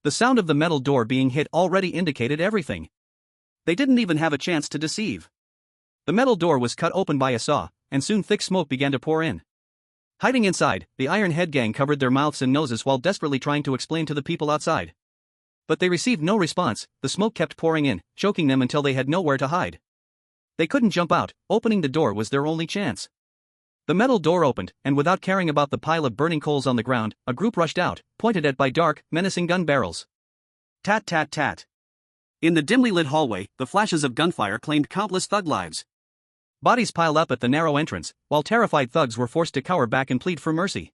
The sound of the metal door being hit already indicated everything. They didn't even have a chance to deceive. The metal door was cut open by a saw, and soon thick smoke began to pour in. Hiding inside, the Iron Head gang covered their mouths and noses while desperately trying to explain to the people outside. But they received no response, the smoke kept pouring in, choking them until they had nowhere to hide. They couldn't jump out, opening the door was their only chance. The metal door opened, and without caring about the pile of burning coals on the ground, a group rushed out, pointed at by dark, menacing gun barrels. Tat tat tat. In the dimly lit hallway, the flashes of gunfire claimed countless thug lives. Bodies piled up at the narrow entrance, while terrified thugs were forced to cower back and plead for mercy.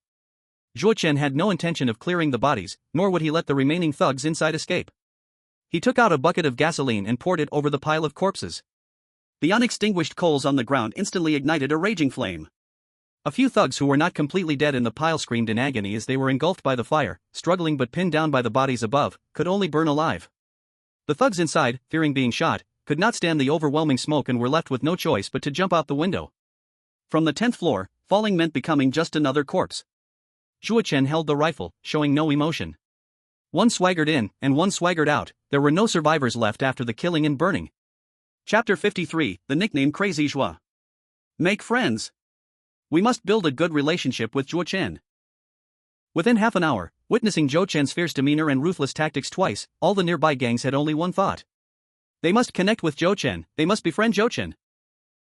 Zhou Chen had no intention of clearing the bodies, nor would he let the remaining thugs inside escape. He took out a bucket of gasoline and poured it over the pile of corpses. The unextinguished coals on the ground instantly ignited a raging flame. A few thugs who were not completely dead in the pile screamed in agony as they were engulfed by the fire, struggling but pinned down by the bodies above, could only burn alive. The thugs inside, fearing being shot, could not stand the overwhelming smoke and were left with no choice but to jump out the window. From the 10th floor, falling meant becoming just another corpse. Zhuo Chen held the rifle, showing no emotion. One swaggered in, and one swaggered out. There were no survivors left after the killing and burning. Chapter 53, the nickname Crazy Zhuo. Make friends. We must build a good relationship with Zhuo Chen. Within half an hour, witnessing Zhuo Chen's fierce demeanor and ruthless tactics twice, all the nearby gangs had only one thought. They must connect with Zhuo Chen, they must befriend Zhuo Chen.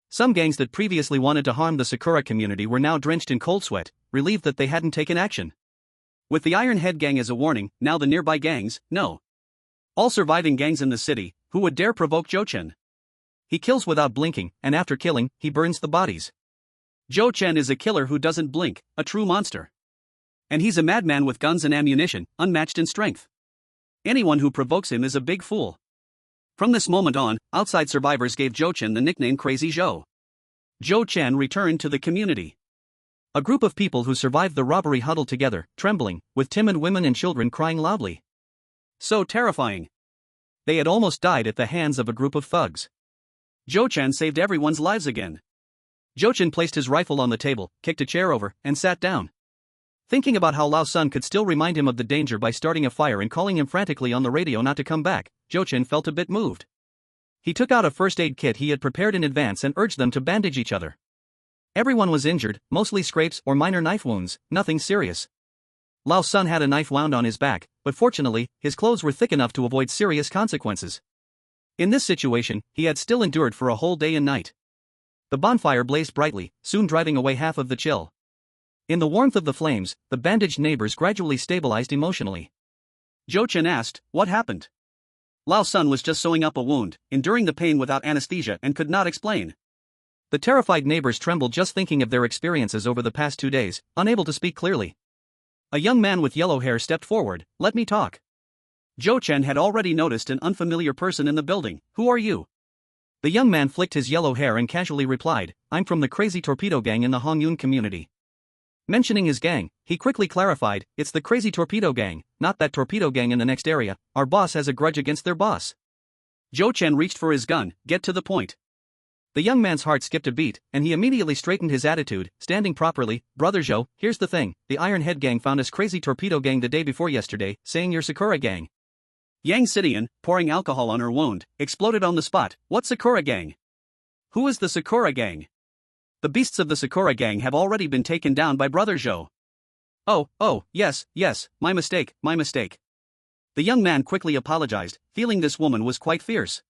Some gangs that previously wanted to harm the Sakura community were now drenched in cold sweat, relieved that they hadn't taken action. With the Iron Head gang as a warning, now the nearby gangs, no. All surviving gangs in the city, who would dare provoke Zhuo Chen? He kills without blinking, and after killing, he burns the bodies. Zhuo Chen is a killer who doesn't blink, a true monster. And he's a madman with guns and ammunition, unmatched in strength. Anyone who provokes him is a big fool. From this moment on, outside survivors gave Zhuo Chen the nickname Crazy Zhou. Zhuo Chen returned to the community. A group of people who survived the robbery huddled together, trembling, with timid women and children crying loudly. So terrifying. They had almost died at the hands of a group of thugs. Zhuo Chen saved everyone's lives again. Zhuo Chen placed his rifle on the table, kicked a chair over, and sat down. Thinking about how Lao Sun could still remind him of the danger by starting a fire and calling him frantically on the radio not to come back, Zhuo Chen felt a bit moved. He took out a first aid kit he had prepared in advance and urged them to bandage each other. Everyone was injured, mostly scrapes or minor knife wounds, nothing serious. Lao Sun had a knife wound on his back, but fortunately, his clothes were thick enough to avoid serious consequences. In this situation, he had still endured for a whole day and night. The bonfire blazed brightly, soon driving away half of the chill. In the warmth of the flames, the bandaged neighbors gradually stabilized emotionally. Zhuo Chen asked, "What happened?" Lao Sun was just sewing up a wound, enduring the pain without anesthesia and could not explain. The terrified neighbors trembled just thinking of their experiences over the past 2 days, unable to speak clearly. A young man with yellow hair stepped forward. "Let me talk." Zhuo Chen had already noticed an unfamiliar person in the building. "Who are you?" The young man flicked his yellow hair and casually replied, "I'm from the Crazy Torpedo Gang in the Hongyun community." Mentioning his gang, he quickly clarified, "It's the Crazy Torpedo Gang, not that torpedo gang in the next area. Our boss has a grudge against their boss." Zhuo Chen reached for his gun. "Get to the point." The young man's heart skipped a beat, and he immediately straightened his attitude, standing properly. "Brother Zhou, here's the thing, the Iron Head Gang found us Crazy Torpedo Gang the day before yesterday, saying you're Sakura Gang." Yang Sidian, pouring alcohol on her wound, exploded on the spot. "What Sakura Gang? Who is the Sakura Gang? The beasts of the Sakura Gang have already been taken down by Brother Zhou." Oh, yes, my mistake. The young man quickly apologized, feeling this woman was quite fierce.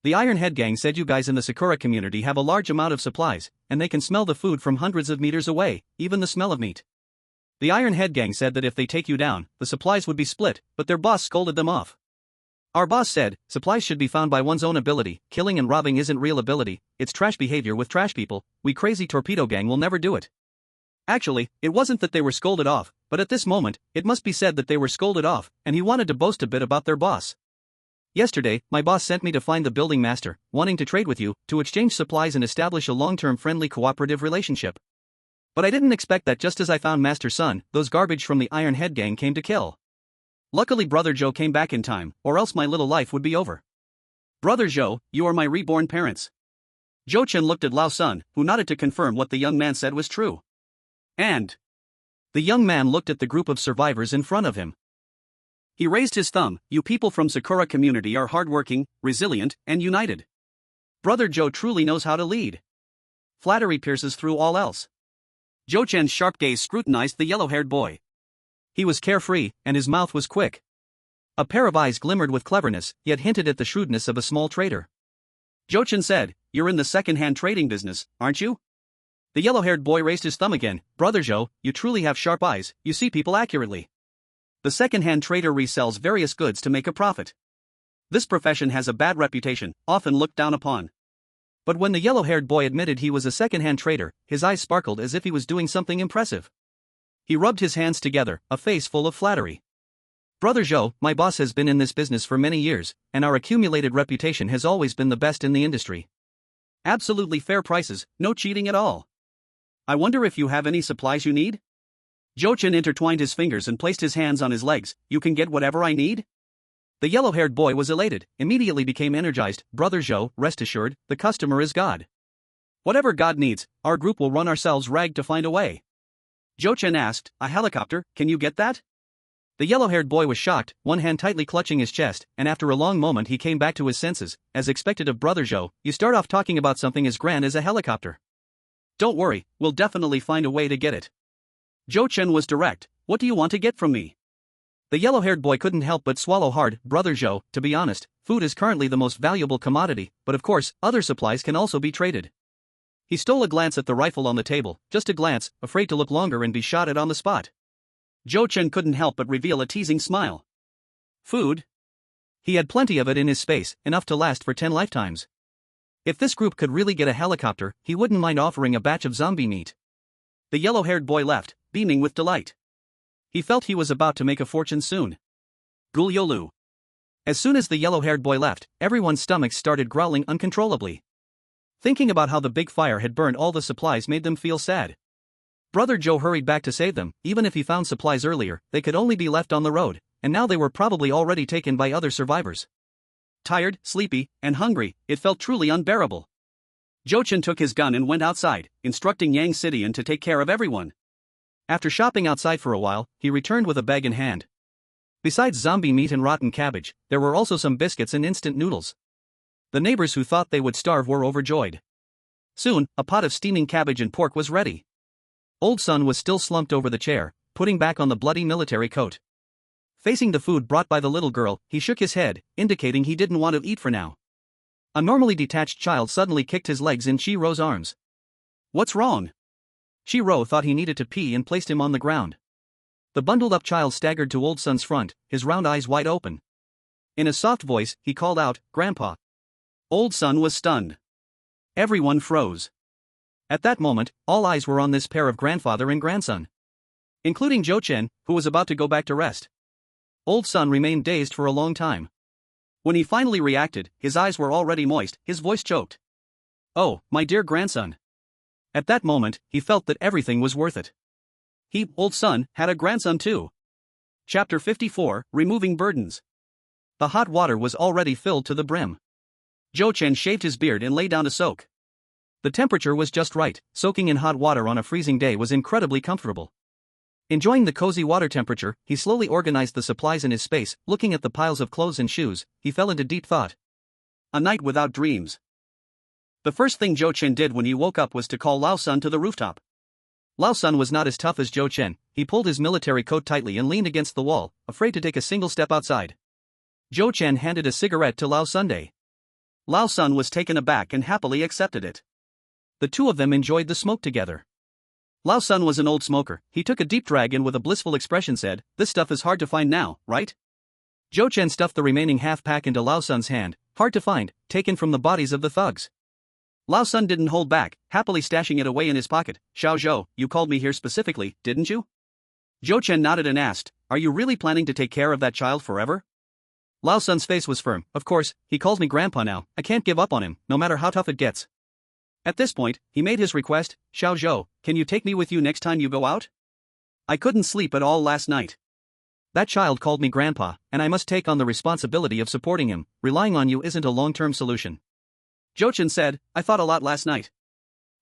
"The Iron Head Gang said you guys in the Sakura community have a large amount of supplies, and they can smell the food from hundreds of meters away, even the smell of meat. The Iron Head Gang said that if they take you down, the supplies would be split, but their boss scolded them off. Our boss said, supplies should be found by one's own ability, killing and robbing isn't real ability, it's trash behavior with trash people, we Crazy Torpedo Gang will never do it." Actually, it wasn't that they were scolded off, but at this moment, it must be said that they were scolded off, and he wanted to boast a bit about their boss. "Yesterday, my boss sent me to find the building master, wanting to trade with you, to exchange supplies and establish a long-term friendly cooperative relationship. But I didn't expect that just as I found Master Sun, those garbage from the Iron Head Gang came to kill. Luckily Brother Zhou came back in time, or else my little life would be over. Brother Zhou, you are my reborn parents." Zhuo Chen looked at Lao Sun, who nodded to confirm what the young man said was true. And the young man looked at the group of survivors in front of him. He raised his thumb. "You people from Sakura community are hardworking, resilient, and united. Brother Zhou truly knows how to lead. Flattery pierces through all else." Zhuo Chen's sharp gaze scrutinized the yellow-haired boy. He was carefree, and his mouth was quick. A pair of eyes glimmered with cleverness, yet hinted at the shrewdness of a small trader. Zhuo Chen said, "You're in the second-hand trading business, aren't you?" The yellow-haired boy raised his thumb again. "Brother Zhou, you truly have sharp eyes, you see people accurately. The second-hand trader resells various goods to make a profit. This profession has a bad reputation, often looked down upon." But when the yellow-haired boy admitted he was a second-hand trader, his eyes sparkled as if he was doing something impressive. He rubbed his hands together, a face full of flattery. "Brother Zhou, my boss has been in this business for many years, and our accumulated reputation has always been the best in the industry. Absolutely fair prices, no cheating at all. I wonder if you have any supplies you need?" Zhuo Chen intertwined his fingers and placed his hands on his legs. "You can get whatever I need?" The yellow-haired boy was elated, immediately became energized. Brother Zhou, rest assured, the customer is God. Whatever God needs, our group will run ourselves ragged to find a way. Zhou Chen asked, a helicopter, can you get that? The yellow-haired boy was shocked, one hand tightly clutching his chest, and after a long moment he came back to his senses. As expected of Brother Zhou, you start off talking about something as grand as a helicopter. Don't worry, we'll definitely find a way to get it. Zhou Chen was direct, what do you want to get from me? The yellow-haired boy couldn't help but swallow hard. Brother Zhou, to be honest, food is currently the most valuable commodity, but of course, other supplies can also be traded. He stole a glance at the rifle on the table, just a glance, afraid to look longer and be shot at on the spot. Zhou Chen couldn't help but reveal a teasing smile. Food? He had plenty of it in his space, enough to last for 10 lifetimes. If this group could really get a helicopter, he wouldn't mind offering a batch of zombie meat. The yellow-haired boy left, beaming with delight. He felt he was about to make a fortune soon. Guliolu. As soon as the yellow-haired boy left, everyone's stomachs started growling uncontrollably. Thinking about how the big fire had burned all the supplies made them feel sad. Brother Zhou hurried back to save them. Even if he found supplies earlier, they could only be left on the road, and now they were probably already taken by other survivors. Tired, sleepy, and hungry, it felt truly unbearable. Zhou Chen took his gun and went outside, instructing Yang Sidian to take care of everyone. After shopping outside for a while, he returned with a bag in hand. Besides zombie meat and rotten cabbage, there were also some biscuits and instant noodles. The neighbors who thought they would starve were overjoyed. Soon, a pot of steaming cabbage and pork was ready. Old Sun was still slumped over the chair, putting back on the bloody military coat. Facing the food brought by the little girl, he shook his head, indicating he didn't want to eat for now. A normally detached child suddenly kicked his legs in Chi-Ro's arms. What's wrong? Chi-Ro thought he needed to pee and placed him on the ground. The bundled-up child staggered to Old Sun's front, his round eyes wide open. In a soft voice, he called out, Grandpa. Old Sun was stunned. Everyone froze. At that moment, all eyes were on this pair of grandfather and grandson. Including Zhou Chen, who was about to go back to rest. Old Sun remained dazed for a long time. When he finally reacted, his eyes were already moist, his voice choked. Oh, my dear grandson. At that moment, he felt that everything was worth it. He, Old Sun, had a grandson too. Chapter 54, Removing Burdens. The hot water was already filled to the brim. Zhou Chen shaved his beard and lay down to soak. The temperature was just right. Soaking in hot water on a freezing day was incredibly comfortable. Enjoying the cozy water temperature, he slowly organized the supplies in his space. Looking at the piles of clothes and shoes, he fell into deep thought. A night without dreams. The first thing Zhou Chen did when he woke up was to call Lao Sun to the rooftop. Lao Sun was not as tough as Zhou Chen. He pulled his military coat tightly and leaned against the wall, afraid to take a single step outside. Zhou Chen handed a cigarette to Lao Sunday. Lao Sun was taken aback and happily accepted it. The two of them enjoyed the smoke together. Lao Sun was an old smoker. He took a deep drag and with a blissful expression said, this stuff is hard to find now, right? Zhou Chen stuffed the remaining half-pack into Lao Sun's hand. Hard to find, taken from the bodies of the thugs. Lao Sun didn't hold back, happily stashing it away in his pocket. Xiao Zhou, you called me here specifically, didn't you? Zhou Chen nodded and asked, are you really planning to take care of that child forever? Lao Sun's face was firm. Of course, he calls me grandpa now. I can't give up on him, no matter how tough it gets. At this point, he made his request. Xiao Zhou, can you take me with you next time you go out? I couldn't sleep at all last night. That child called me grandpa, and I must take on the responsibility of supporting him. Relying on you isn't a long-term solution. Zhou Chen said, I thought a lot last night.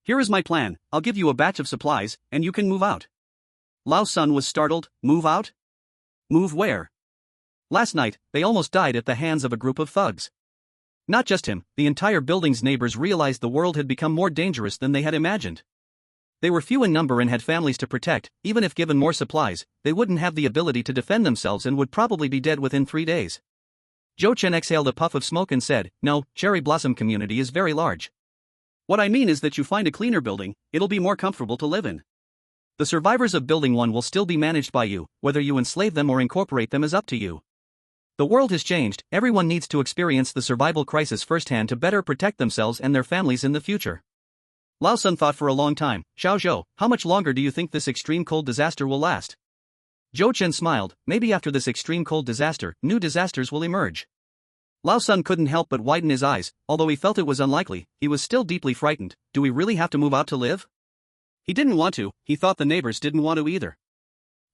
Here is my plan. I'll give you a batch of supplies, and you can move out. Lao Sun was startled. Move out? Move where? Last night, they almost died at the hands of a group of thugs. Not just him, the entire building's neighbors realized the world had become more dangerous than they had imagined. They were few in number and had families to protect. Even if given more supplies, they wouldn't have the ability to defend themselves and would probably be dead within 3 days. Zhou Chen exhaled a puff of smoke and said, no, Cherry Blossom community is very large. What I mean is that you find a cleaner building, it'll be more comfortable to live in. The survivors of Building 1 will still be managed by you, whether you enslave them or incorporate them is up to you. The world has changed, everyone needs to experience the survival crisis firsthand to better protect themselves and their families in the future. Lao Sun thought for a long time. Xiao Zhou, how much longer do you think this extreme cold disaster will last? Zhou Chen smiled, maybe after this extreme cold disaster, new disasters will emerge. Lao Sun couldn't help but widen his eyes. Although he felt it was unlikely, he was still deeply frightened. Do we really have to move out to live? He didn't want to, he thought the neighbors didn't want to either.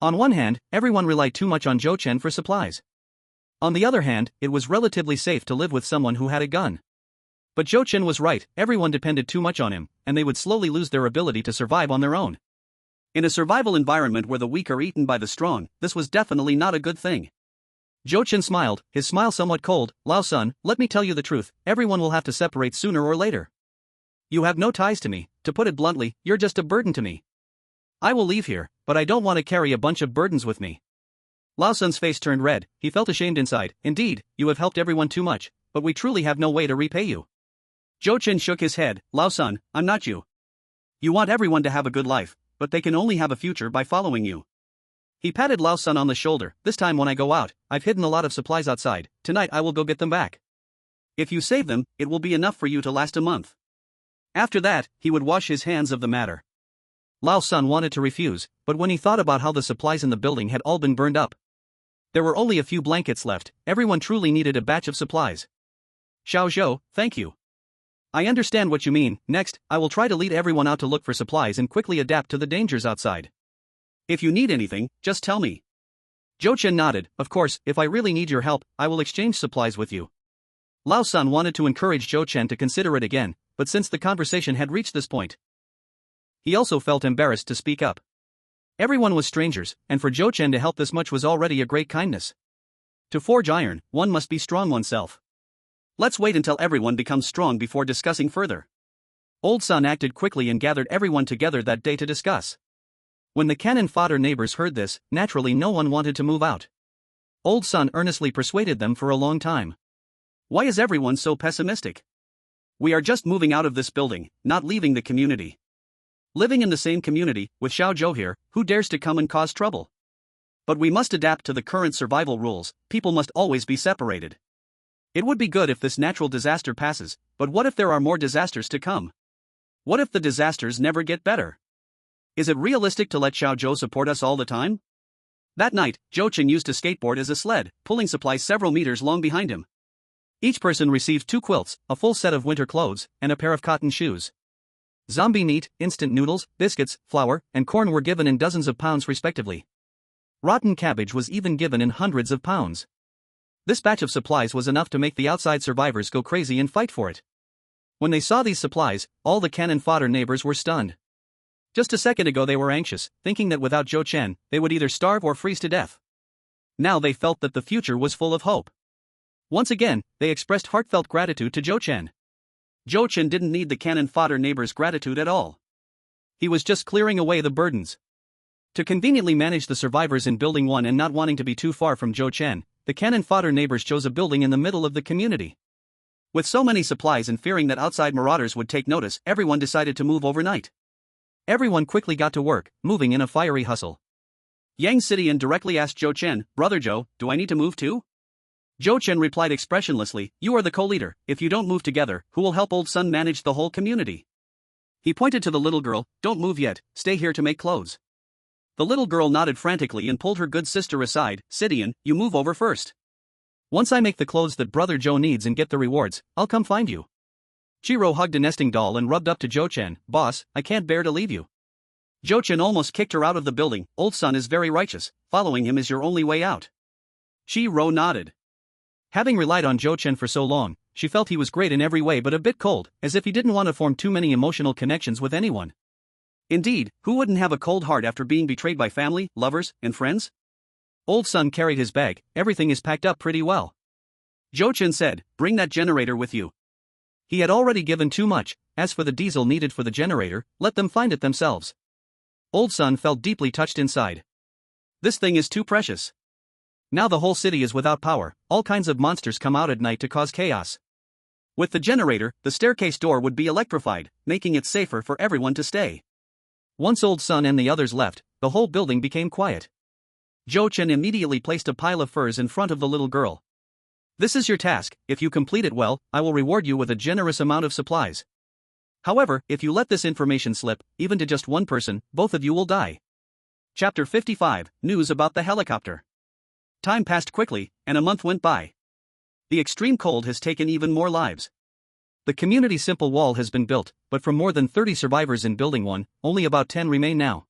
On one hand, everyone relied too much on Zhou Chen for supplies. On the other hand, it was relatively safe to live with someone who had a gun. But Zhou Chen was right, everyone depended too much on him, and they would slowly lose their ability to survive on their own. In a survival environment where the weak are eaten by the strong, this was definitely not a good thing. Zhou Chen smiled, his smile somewhat cold. Lao Sun, let me tell you the truth, everyone will have to separate sooner or later. You have no ties to me, to put it bluntly, you're just a burden to me. I will leave here, but I don't want to carry a bunch of burdens with me. Lao Sun's face turned red, he felt ashamed inside. Indeed, you have helped everyone too much, but we truly have no way to repay you. Zhou Chen shook his head. Lao Sun, I'm not you. You want everyone to have a good life, but they can only have a future by following you. He patted Lao Sun on the shoulder. This time when I go out, I've hidden a lot of supplies outside, tonight I will go get them back. If you save them, it will be enough for you to last a month. After that, he would wash his hands of the matter. Lao Sun wanted to refuse, but when he thought about how the supplies in the building had all been burned up, there were only a few blankets left, everyone truly needed a batch of supplies. Xiao Zhou, thank you. I understand what you mean. Next, I will try to lead everyone out to look for supplies and quickly adapt to the dangers outside. If you need anything, just tell me. Zhou Chen nodded. Of course, if I really need your help, I will exchange supplies with you. Lao Sun wanted to encourage Zhou Chen to consider it again, but since the conversation had reached this point, he also felt embarrassed to speak up. Everyone was strangers, and for Zhou Chen to help this much was already a great kindness. To forge iron, one must be strong oneself. Let's wait until everyone becomes strong before discussing further. Old Sun acted quickly and gathered everyone together that day to discuss. When the cannon fodder neighbors heard this, naturally no one wanted to move out. Old Sun earnestly persuaded them for a long time. Why is everyone so pessimistic? We are just moving out of this building, not leaving the community. Living in the same community, with Xiao Zhou here, who dares to come and cause trouble? But we must adapt to the current survival rules, people must always be separated. It would be good if this natural disaster passes, but what if there are more disasters to come? What if the disasters never get better? Is it realistic to let Xiao Zhou support us all the time? That night, Zhou Chen used a skateboard as a sled, pulling supplies several meters long behind him. Each person received 2 quilts, a full set of winter clothes, and a pair of cotton shoes. Zombie meat, instant noodles, biscuits, flour, and corn were given in dozens of pounds respectively. Rotten cabbage was even given in hundreds of pounds. This batch of supplies was enough to make the outside survivors go crazy and fight for it. When they saw these supplies, all the cannon fodder neighbors were stunned. Just a second ago they were anxious, thinking that without Zhou Chen, they would either starve or freeze to death. Now they felt that the future was full of hope. Once again, they expressed heartfelt gratitude to Zhou Chen. Zhou Chen didn't need the cannon fodder neighbors' gratitude at all. He was just clearing away the burdens. To conveniently manage the survivors in Building 1 and not wanting to be too far from Zhou Chen, the cannon fodder neighbors chose a building in the middle of the community. With so many supplies and fearing that outside marauders would take notice, everyone decided to move overnight. Everyone quickly got to work, moving in a fiery hustle. Yang Sidian directly asked Zhou Chen, Brother Zhou, do I need to move too? Zhou Chen replied expressionlessly, you are the co-leader, if you don't move together, who will help Old Sun manage the whole community? He pointed to the little girl, don't move yet, stay here to make clothes. The little girl nodded frantically and pulled her good sister aside, Sidian, you move over first. Once I make the clothes that Brother Zhou needs and get the rewards, I'll come find you. Chiro hugged a nesting doll and rubbed up to Zhou Chen, boss, I can't bear to leave you. Zhou Chen almost kicked her out of the building, Old Sun is very righteous, following him is your only way out. Chiro nodded. Having relied on Zhou Chen for so long, she felt he was great in every way but a bit cold, as if he didn't want to form too many emotional connections with anyone. Indeed, who wouldn't have a cold heart after being betrayed by family, lovers, and friends? Old Sun carried his bag, everything is packed up pretty well. Zhou Chen said, bring that generator with you. He had already given too much, as for the diesel needed for the generator, let them find it themselves. Old Sun felt deeply touched inside. This thing is too precious. Now the whole city is without power, all kinds of monsters come out at night to cause chaos. With the generator, the staircase door would be electrified, making it safer for everyone to stay. Once Old Sun and the others left, the whole building became quiet. Zhou Chen immediately placed a pile of furs in front of the little girl. This is your task, if you complete it well, I will reward you with a generous amount of supplies. However, if you let this information slip, even to just one person, both of you will die. Chapter 55, News about the helicopter. Time passed quickly, and a month went by. The extreme cold has taken even more lives. The community simple wall has been built, but from more than 30 survivors in Building 1, only about 10 remain now.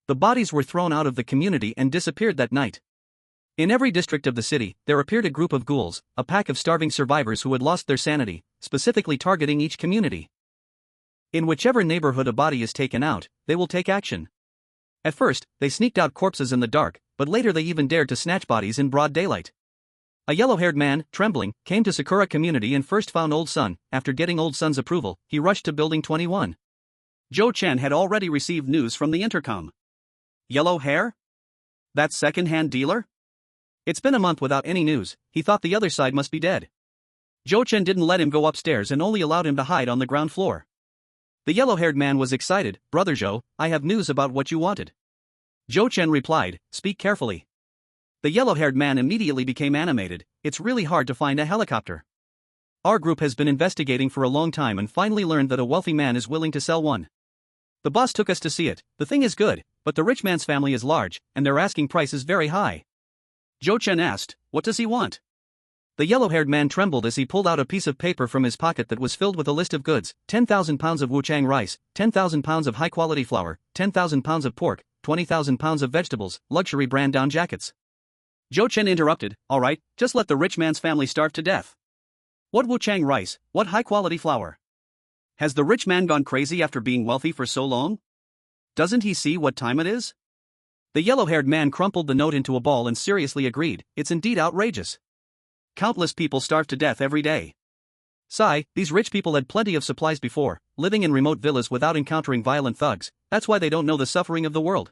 The bodies were thrown out of the community and disappeared that night. In every district of the city, there appeared a group of ghouls, a pack of starving survivors who had lost their sanity, specifically targeting each community. In whichever neighborhood a body is taken out, they will take action. At first, they sneaked out corpses in the dark, but later they even dared to snatch bodies in broad daylight. A yellow-haired man, trembling, came to Sakura Community and first found Old Sun. After getting Old Sun's approval, he rushed to Building 21. Joe-chan had already received news from the intercom. Yellow hair? That second-hand dealer? It's been a month without any news. He thought the other side must be dead. Joe-chan didn't let him go upstairs and only allowed him to hide on the ground floor. The yellow-haired man was excited. Brother Joe, I have news about what you wanted. Joe-chan replied, speak carefully. The yellow-haired man immediately became animated. It's really hard to find a helicopter. Our group has been investigating for a long time and finally learned that a wealthy man is willing to sell one. The boss took us to see it. The thing is good, but the rich man's family is large, and their asking price is very high. Joe-chan asked, what does he want? The yellow-haired man trembled as he pulled out a piece of paper from his pocket that was filled with a list of goods: 10,000 pounds of wuchang rice, 10,000 pounds of high-quality flour, 10,000 pounds of pork, 20,000 pounds of vegetables, luxury brand down jackets. Joe-chan interrupted, all right, just let the rich man's family starve to death. What wuchang rice, what high-quality flour? Has the rich man gone crazy after being wealthy for so long? Doesn't he see what time it is? The yellow-haired man crumpled the note into a ball and seriously agreed, it's indeed outrageous. Countless people starve to death every day. Sigh, these rich people had plenty of supplies before, living in remote villas without encountering violent thugs. That's why they don't know the suffering of the world.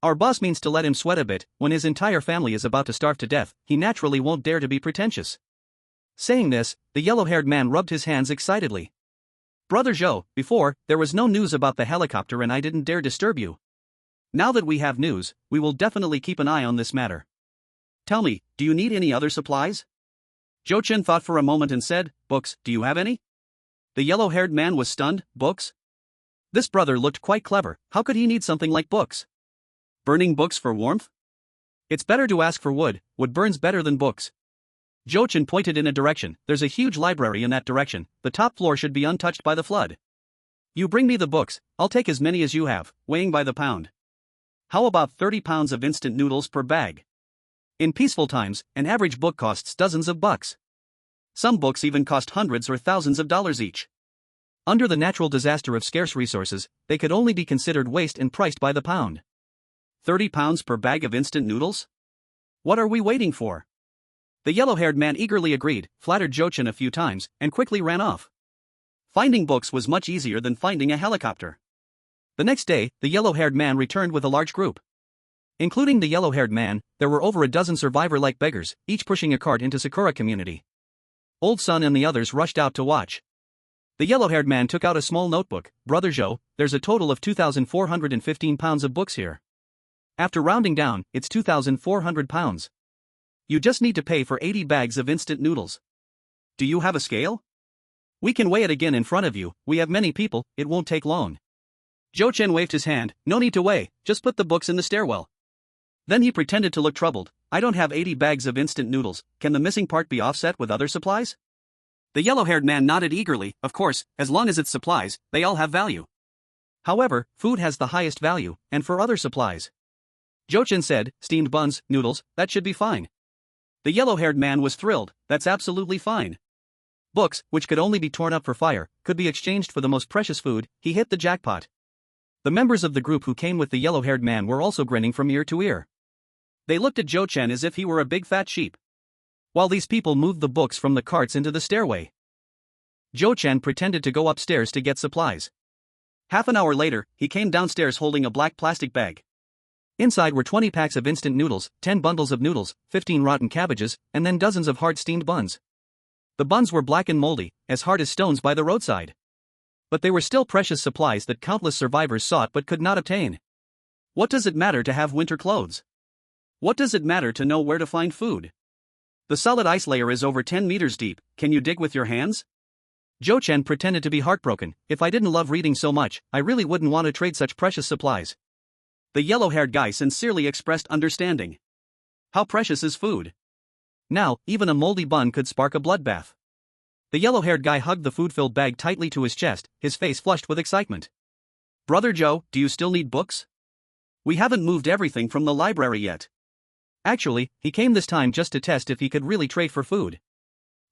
Our boss means to let him sweat a bit. When his entire family is about to starve to death, he naturally won't dare to be pretentious. Saying this, the yellow-haired man rubbed his hands excitedly. Brother Joe, before, there was no news about the helicopter and I didn't dare disturb you. Now that we have news, we will definitely keep an eye on this matter. Tell me, do you need any other supplies? Joe-chan thought for a moment and said, books, do you have any? The yellow-haired man was stunned. Books? This brother looked quite clever. How could he need something like books? Burning books for warmth? It's better to ask for wood. Wood burns better than books. Joe-chan pointed in a direction. There's a huge library in that direction. The top floor should be untouched by the flood. You bring me the books, I'll take as many as you have, weighing by the pound. How about 30 pounds of instant noodles per bag? In peaceful times, an average book costs dozens of bucks. Some books even cost hundreds or thousands of dollars each. Under the natural disaster of scarce resources, they could only be considered waste and priced by the pound. 30 pounds per bag of instant noodles? What are we waiting for? The yellow-haired man eagerly agreed, flattered Joe-chan a few times, and quickly ran off. Finding books was much easier than finding a helicopter. The next day, the yellow-haired man returned with a large group. Including the yellow-haired man, there were over a dozen survivor-like beggars, each pushing a cart into Sakura Community. Old Sun and the others rushed out to watch. The yellow-haired man took out a small notebook. Brother Joe, there's a total of 2,415 pounds of books here. After rounding down, it's 2,400 pounds. You just need to pay for 80 bags of instant noodles. Do you have a scale? We can weigh it again in front of you. We have many people, it won't take long. Joe-chan waved his hand. No need to weigh, just put the books in the stairwell. Then he pretended to look troubled. I don't have 80 bags of instant noodles. Can the missing part be offset with other supplies? The yellow-haired man nodded eagerly. Of course, as long as it's supplies, they all have value. However, food has the highest value, and for other supplies. Joe-chan said, steamed buns, noodles, that should be fine. The yellow-haired man was thrilled. That's absolutely fine. Books, which could only be torn up for fire, could be exchanged for the most precious food. He hit the jackpot. The members of the group who came with the yellow-haired man were also grinning from ear to ear. They looked at Joe-chan as if he were a big fat sheep. While these people moved the books from the carts into the stairway, Joe-chan pretended to go upstairs to get supplies. Half an hour later, he came downstairs holding a black plastic bag. Inside were 20 packs of instant noodles, 10 bundles of noodles, 15 rotten cabbages, and then dozens of hard steamed buns. The buns were black and moldy, as hard as stones by the roadside. But they were still precious supplies that countless survivors sought but could not obtain. What does it matter to have winter clothes? What does it matter to know where to find food? The solid ice layer is over 10 meters deep. Can you dig with your hands? Joe-chan pretended to be heartbroken. If I didn't love reading so much, I really wouldn't want to trade such precious supplies. The yellow-haired guy sincerely expressed understanding. How precious is food? Now, even a moldy bun could spark a bloodbath. The yellow-haired guy hugged the food-filled bag tightly to his chest, his face flushed with excitement. Brother Joe, do you still need books? We haven't moved everything from the library yet. Actually, he came this time just to test if he could really trade for food.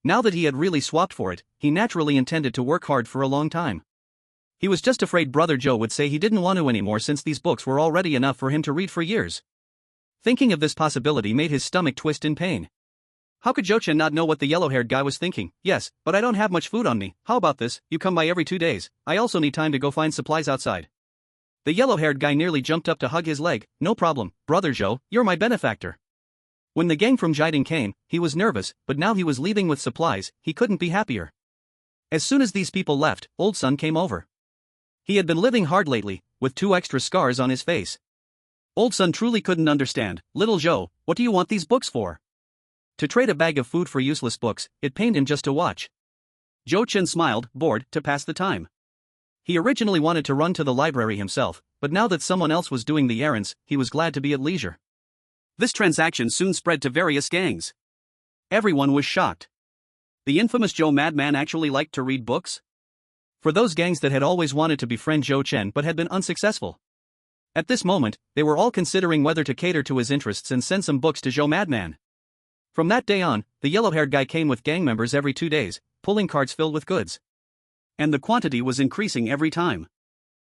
Now that he had really swapped for it, he naturally intended to work hard for a long time. He was just afraid Brother Joe would say he didn't want to anymore since these books were already enough for him to read for years. Thinking of this possibility made his stomach twist in pain. How could Jochen not know what the yellow-haired guy was thinking? Yes, but I don't have much food on me. How about this? You come by every 2 days. I also need time to go find supplies outside. The yellow-haired guy nearly jumped up to hug his leg. No problem, Brother Joe, you're my benefactor. When the gang from Jiding came, he was nervous, but now he was leaving with supplies, he couldn't be happier. As soon as these people left, Old Sun came over. He had been living hard lately, with 2 extra scars on his face. Old Sun truly couldn't understand. Little Joe, what do you want these books for? To trade a bag of food for useless books, it pained him just to watch. Joe Chen smiled, bored, to pass the time. He originally wanted to run to the library himself, but now that someone else was doing the errands, he was glad to be at leisure. This transaction soon spread to various gangs. Everyone was shocked. The infamous Joe Madman actually liked to read books? For those gangs that had always wanted to befriend Joe Chen but had been unsuccessful. At this moment, they were all considering whether to cater to his interests and send some books to Joe Madman. From that day on, the yellow-haired guy came with gang members every 2 days, pulling carts filled with goods. And the quantity was increasing every time.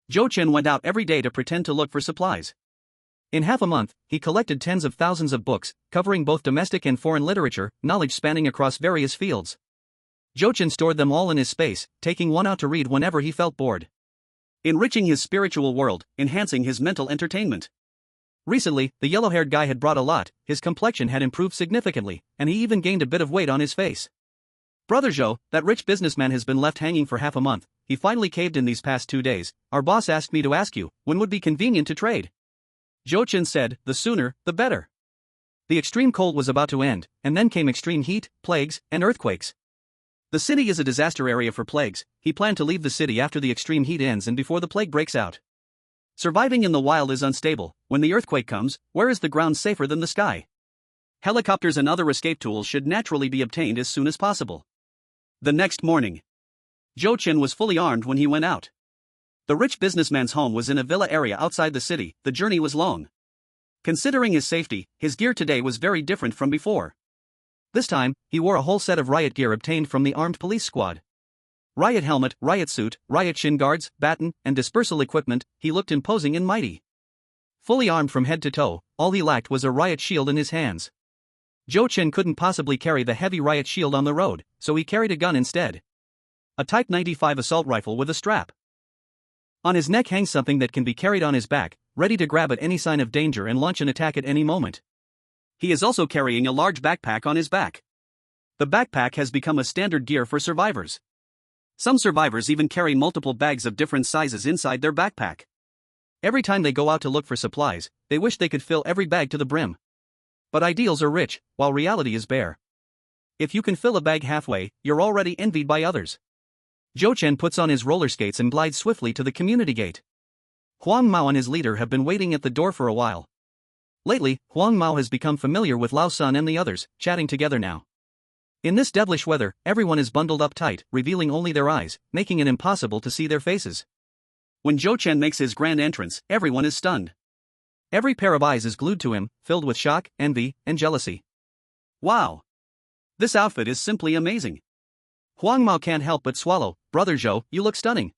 Joe Chen went out every day to pretend to look for supplies. In half a month, he collected tens of thousands of books, covering both domestic and foreign literature, knowledge spanning across various fields. Joe Chen stored them all in his space, taking one out to read whenever he felt bored. Enriching his spiritual world, enhancing his mental entertainment. Recently, the yellow-haired guy had brought a lot, his complexion had improved significantly, and he even gained a bit of weight on his face. Brother Joe, that rich businessman has been left hanging for half a month, he finally caved in these past 2 days. Our boss asked me to ask you, when would be convenient to trade? Joe Chen said, the sooner, the better. The extreme cold was about to end, and then came extreme heat, plagues, and earthquakes. The city is a disaster area for plagues. He planned to leave the city after the extreme heat ends and before the plague breaks out. Surviving in the wild is unstable. When the earthquake comes, where is the ground safer than the sky? Helicopters and other escape tools should naturally be obtained as soon as possible. The next morning, Joe Chen was fully armed when he went out. The rich businessman's home was in a villa area outside the city. The journey was long. Considering his safety, his gear today was very different from before. This time, he wore a whole set of riot gear obtained from the armed police squad. Riot helmet, riot suit, riot shin guards, baton, and dispersal equipment. He looked imposing and mighty. Fully armed from head to toe, all he lacked was a riot shield in his hands. Joe Chen couldn't possibly carry the heavy riot shield on the road, so he carried a gun instead. A Type 95 assault rifle with a strap. On his neck hangs something that can be carried on his back, ready to grab at any sign of danger and launch an attack at any moment. He is also carrying a large backpack on his back. The backpack has become a standard gear for survivors. Some survivors even carry multiple bags of different sizes inside their backpack. Every time they go out to look for supplies, they wish they could fill every bag to the brim. But ideals are rich, while reality is bare. If you can fill a bag halfway, you're already envied by others. Joe Chen puts on his roller skates and glides swiftly to the community gate. Huang Mao and his leader have been waiting at the door for a while. Lately, Huang Mao has become familiar with Lao Sun and the others, chatting together now. In this devilish weather, everyone is bundled up tight, revealing only their eyes, making it impossible to see their faces. When Joe Chen makes his grand entrance, everyone is stunned. Every pair of eyes is glued to him, filled with shock, envy, and jealousy. Wow! This outfit is simply amazing. Huang Mao can't help but swallow. Brother Zhou, you look stunning.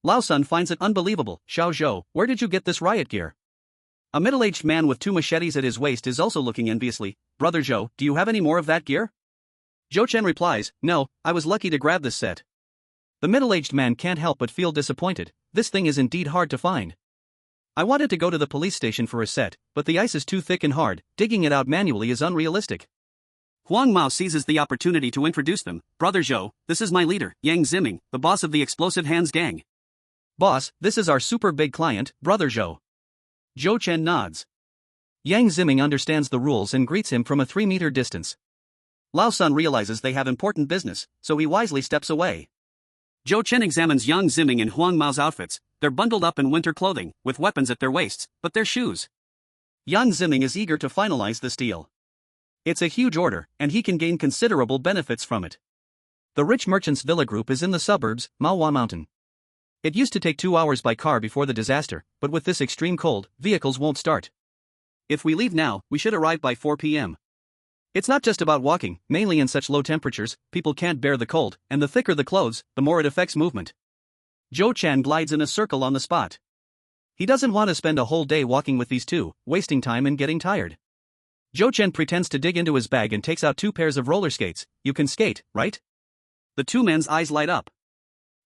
Lao Sun finds it unbelievable. Xiao Zhou, where did you get this riot gear? A middle-aged man with 2 machetes at his waist is also looking enviously. Brother Zhou, do you have any more of that gear? Joe Chen replies, no, I was lucky to grab this set. The middle-aged man can't help but feel disappointed. This thing is indeed hard to find. I wanted to go to the police station for a set, but the ice is too thick and hard, digging it out manually is unrealistic. Huang Mao seizes the opportunity to introduce them. Brother Zhou, this is my leader, Yang Ziming, the boss of the Explosive Hands gang. Boss, this is our super big client, Brother Zhou. Joe Chen nods. Yang Ziming understands the rules and greets him from a 3-meter distance. Lao Sun realizes they have important business, so he wisely steps away. Joe Chen examines Yang Ziming and Huang Mao's outfits. They're bundled up in winter clothing, with weapons at their waists, but their shoes. Yang Ziming is eager to finalize this deal. It's a huge order, and he can gain considerable benefits from it. The rich merchants' villa group is in the suburbs, Maohua Mountain. It used to take 2 hours by car before the disaster, but with this extreme cold, vehicles won't start. If we leave now, we should arrive by 4 p.m. It's not just about walking, mainly in such low temperatures, people can't bear the cold, and the thicker the clothes, the more it affects movement. Joe-chan glides in a circle on the spot. He doesn't want to spend a whole day walking with these two, wasting time and getting tired. Joe-chan pretends to dig into his bag and takes out 2 pairs of roller skates. You can skate, right? The two men's eyes light up.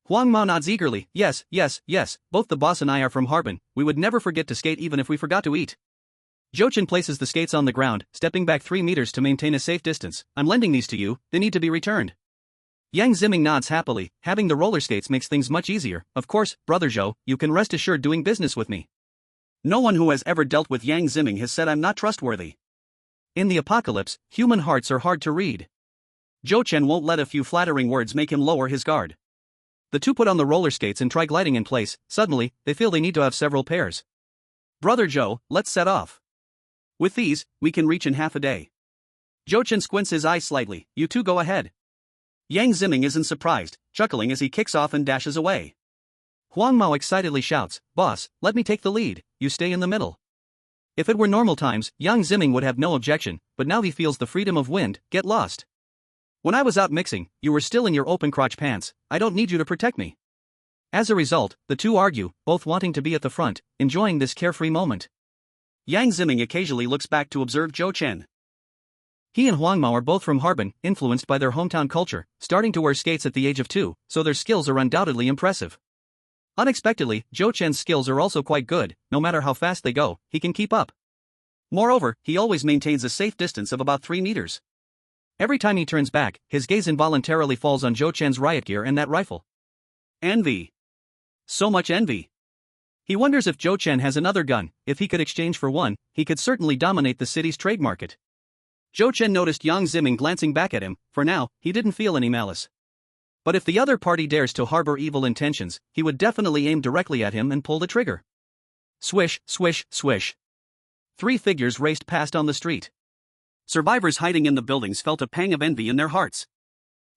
Huang Mao nods eagerly. Yes, yes, yes, both the boss and I are from Harbin, we would never forget to skate even if we forgot to eat. Joe-chan places the skates on the ground, stepping back 3 meters to maintain a safe distance. I'm lending these to you, they need to be returned. Yang Ziming nods happily. Having the roller skates makes things much easier. Of course, brother Zhou, you can rest assured doing business with me. No one who has ever dealt with Yang Ziming has said I'm not trustworthy. In the apocalypse, human hearts are hard to read. Joe-chan won't let a few flattering words make him lower his guard. The two put on the roller skates and try gliding in place. Suddenly, they feel they need to have several pairs. Brother Zhou, let's set off. With these, we can reach in half a day. Joe-chan squints his eyes slightly. You two go ahead. Yang Ziming isn't surprised, chuckling as he kicks off and dashes away. Huang Mao excitedly shouts, Boss, let me take the lead, you stay in the middle. If it were normal times, Yang Ziming would have no objection, but now he feels the freedom of wind. Get lost. When I was out mixing, you were still in your open crotch pants, I don't need you to protect me. As a result, the two argue, both wanting to be at the front, enjoying this carefree moment. Yang Ziming occasionally looks back to observe Joe-chan. He and Huang Mao are both from Harbin, influenced by their hometown culture, starting to wear skates at the age of 2, so their skills are undoubtedly impressive. Unexpectedly, Joe-chan's skills are also quite good. No matter how fast they go, he can keep up. Moreover, he always maintains a safe distance of about 3 meters. Every time he turns back, his gaze involuntarily falls on Joe-chan's riot gear and that rifle. Envy. So much envy. He wonders if Joe-chan has another gun. If he could exchange for one, he could certainly dominate the city's trade market. Joe-chan noticed Yang Ziming glancing back at him. For now, he didn't feel any malice. But if the other party dares to harbor evil intentions, he would definitely aim directly at him and pull the trigger. Swish, swish, swish. 3 figures raced past on the street. Survivors hiding in the buildings felt a pang of envy in their hearts.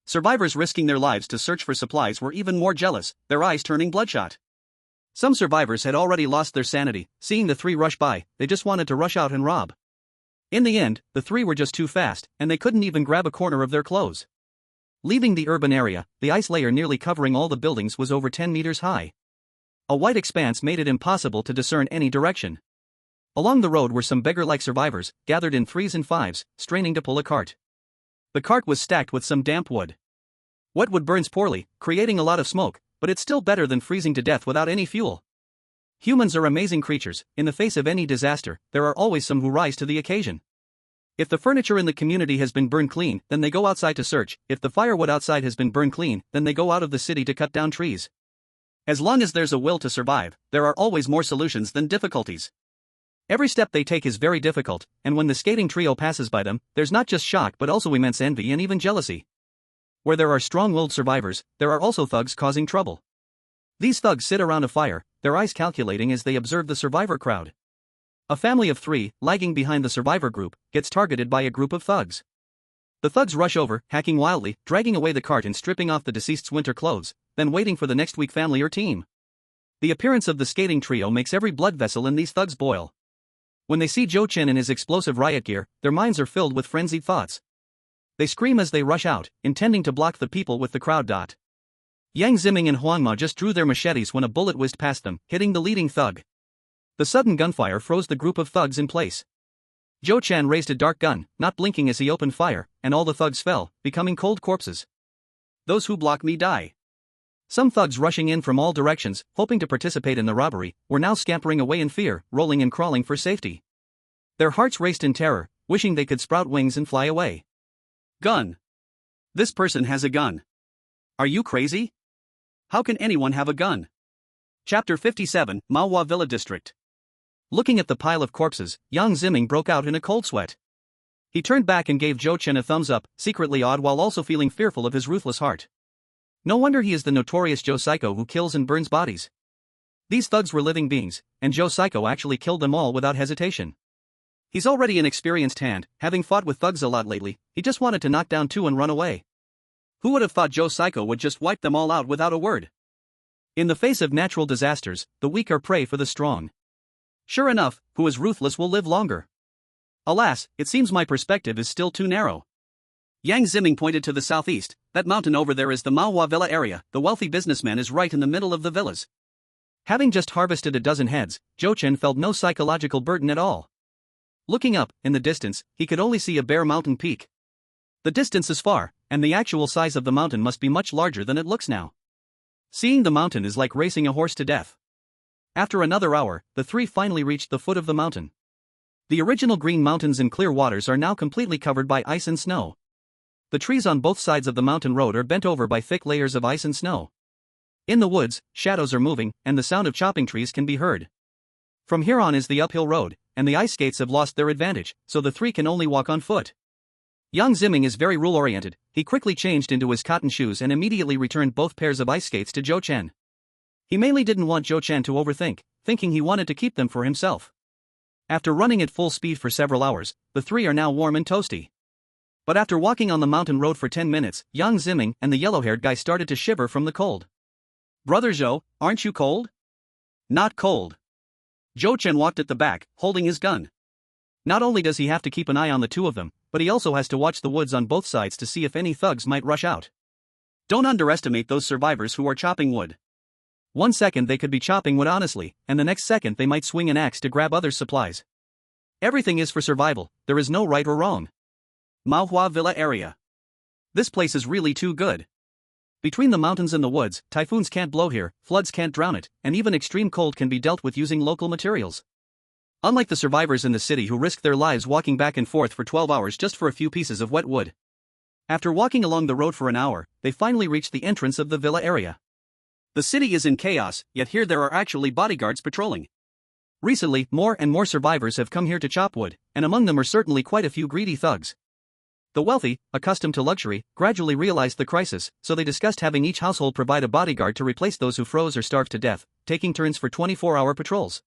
Survivors risking their lives to search for supplies were even more jealous, their eyes turning bloodshot. Some survivors had already lost their sanity. Seeing the 3 rush by, they just wanted to rush out and rob. In the end, the 3 were just too fast, and they couldn't even grab a corner of their clothes. Leaving the urban area, the ice layer nearly covering all the buildings was over 10 meters high. A white expanse made it impossible to discern any direction. Along the road were some beggar-like survivors, gathered in 3s and 5s, straining to pull a cart. The cart was stacked with some damp wood. Wet wood burns poorly, creating a lot of smoke, but it's still better than freezing to death without any fuel. Humans are amazing creatures. In the face of any disaster, there are always some who rise to the occasion. If the furniture in the community has been burned clean, then they go outside to search. If the firewood outside has been burned clean, then they go out of the city to cut down trees. As long as there's a will to survive, there are always more solutions than difficulties. Every step they take is very difficult, and when the skating trio passes by them, there's not just shock but also immense envy and even jealousy. Where there are strong-willed survivors, there are also thugs causing trouble. These thugs sit around a fire, their eyes calculating as they observe the survivor crowd. A family of 3, lagging behind the survivor group, gets targeted by a group of thugs. The thugs rush over, hacking wildly, dragging away the cart and stripping off the deceased's winter clothes, then waiting for the next weak family or team. The appearance of the skating trio makes every blood vessel in these thugs boil. When they see Joe-chan in his explosive riot gear, their minds are filled with frenzied thoughts. They scream as they rush out, intending to block the people with the crowd. Yang Ziming and Huang Mao just drew their machetes when a bullet whizzed past them, hitting the leading thug. The sudden gunfire froze the group of thugs in place. Joe-chan raised a dark gun, not blinking as he opened fire, and all the thugs fell, becoming cold corpses. Those who block me die. Some thugs rushing in from all directions, hoping to participate in the robbery, were now scampering away in fear, rolling and crawling for safety. Their hearts raced in terror, wishing they could sprout wings and fly away. Gun. This person has a gun. Are you crazy? How can anyone have a gun? Chapter 57, Maohua Villa District. Looking at the pile of corpses, Yang Ziming broke out in a cold sweat. He turned back and gave Joe-chan a thumbs up, secretly awed while also feeling fearful of his ruthless heart. No wonder he is the notorious Joe Psycho who kills and burns bodies. These thugs were living beings, and Joe Psycho actually killed them all without hesitation. He's already an experienced hand, having fought with thugs a lot lately. He just wanted to knock down 2 and run away. Who would have thought Joe Psycho would just wipe them all out without a word? In the face of natural disasters, the weak are prey for the strong. Sure enough, who is ruthless will live longer. Alas, it seems my perspective is still too narrow. Yang Ziming pointed to the southeast. That mountain over there is the Maohua Villa area. The wealthy businessman is right in the middle of the villas. Having just harvested a dozen heads, Zhou Chen felt no psychological burden at all. Looking up, in the distance, he could only see a bare mountain peak. The distance is far, and the actual size of the mountain must be much larger than it looks now. Seeing the mountain is like racing a horse to death. After another hour, the three finally reached the foot of the mountain. The original green mountains and clear waters are now completely covered by ice and snow. The trees on both sides of the mountain road are bent over by thick layers of ice and snow. In the woods, shadows are moving, and the sound of chopping trees can be heard. From here on is the uphill road, and the ice skates have lost their advantage, so the three can only walk on foot. Yang Ziming is very rule-oriented. He quickly changed into his cotton shoes and immediately returned both pairs of ice skates to Zhou Chen. He mainly didn't want Zhou Chen to overthink, thinking he wanted to keep them for himself. After running at full speed for several hours, the three are now warm and toasty. But after walking on the mountain road for 10 minutes, Yang Ziming and the yellow-haired guy started to shiver from the cold. "Brother Zhou, aren't you cold?" "Not cold." Zhou Chen walked at the back, holding his gun. Not only does he have to keep an eye on the two of them, but he also has to watch the woods on both sides to see if any thugs might rush out. Don't underestimate those survivors who are chopping wood. 1 second they could be chopping wood honestly, and the next second they might swing an axe to grab other supplies. Everything is for survival, there is no right or wrong. Maohua Villa area. This place is really too good. Between the mountains and the woods, typhoons can't blow here, floods can't drown it, and even extreme cold can be dealt with using local materials. Unlike the survivors in the city who risk their lives walking back and forth for 12 hours just for a few pieces of wet wood. After walking along the road for an hour, they finally reached the entrance of the villa area. The city is in chaos, yet here there are actually bodyguards patrolling. Recently, more and more survivors have come here to chop wood, and among them are certainly quite a few greedy thugs. The wealthy, accustomed to luxury, gradually realized the crisis, so they discussed having each household provide a bodyguard to replace those who froze or starved to death, taking turns for 24-hour patrols.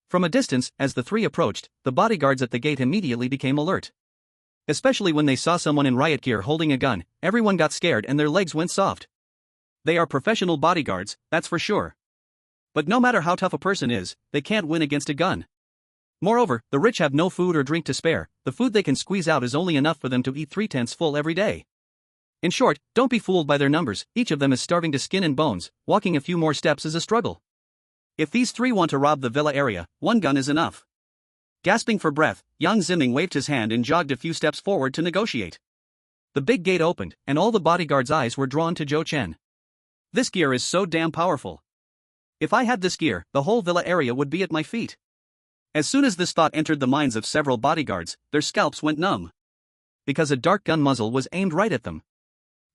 From a distance, as the three approached, the bodyguards at the gate immediately became alert. Especially when they saw someone in riot gear holding a gun, everyone got scared and their legs went soft. They are professional bodyguards, that's for sure. But no matter how tough a person is, they can't win against a gun. Moreover, the rich have no food or drink to spare. The food they can squeeze out is only enough for them to eat 3/10 full every day. In short, don't be fooled by their numbers, each of them is starving to skin and bones, walking a few more steps is a struggle. If these three want to rob the villa area, one gun is enough. Gasping for breath, Yang Ziming waved his hand and jogged a few steps forward to negotiate. The big gate opened, and all the bodyguards' eyes were drawn to Zhou Chen. This gear is so damn powerful. If I had this gear, the whole villa area would be at my feet. As soon as this thought entered the minds of several bodyguards, their scalps went numb. Because a dark gun muzzle was aimed right at them.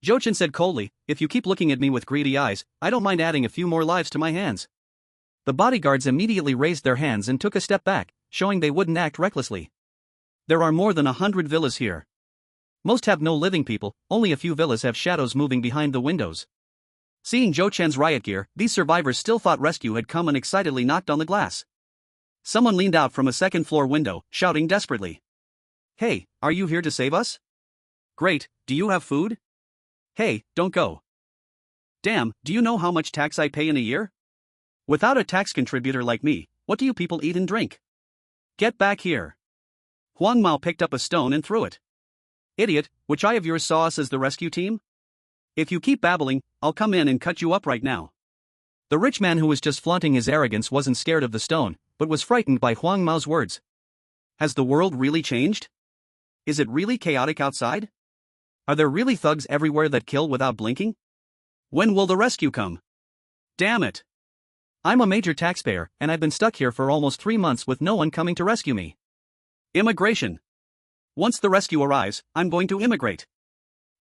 Zhou Chen said coldly, "If you keep looking at me with greedy eyes, I don't mind adding a few more lives to my hands." The bodyguards immediately raised their hands and took a step back, showing they wouldn't act recklessly. There are more than 100 villas here. Most have no living people, only a few villas have shadows moving behind the windows. Seeing Zhou Chen's riot gear, these survivors still thought rescue had come and excitedly knocked on the glass. Someone leaned out from a second-floor window, shouting desperately. "Hey, are you here to save us? Great, do you have food? Hey, don't go. Damn, do you know how much tax I pay in a year? Without a tax contributor like me, what do you people eat and drink? Get back here." Huang Mao picked up a stone and threw it. "Idiot, which eye of yours saw us as the rescue team? If you keep babbling, I'll come in and cut you up right now." The rich man who was just flaunting his arrogance wasn't scared of the stone, but was frightened by Huang Mao's words. Has the world really changed? Is it really chaotic outside? Are there really thugs everywhere that kill without blinking? When will the rescue come? Damn it! I'm a major taxpayer, and I've been stuck here for almost 3 months with no one coming to rescue me. Immigration. Once the rescue arrives, I'm going to immigrate.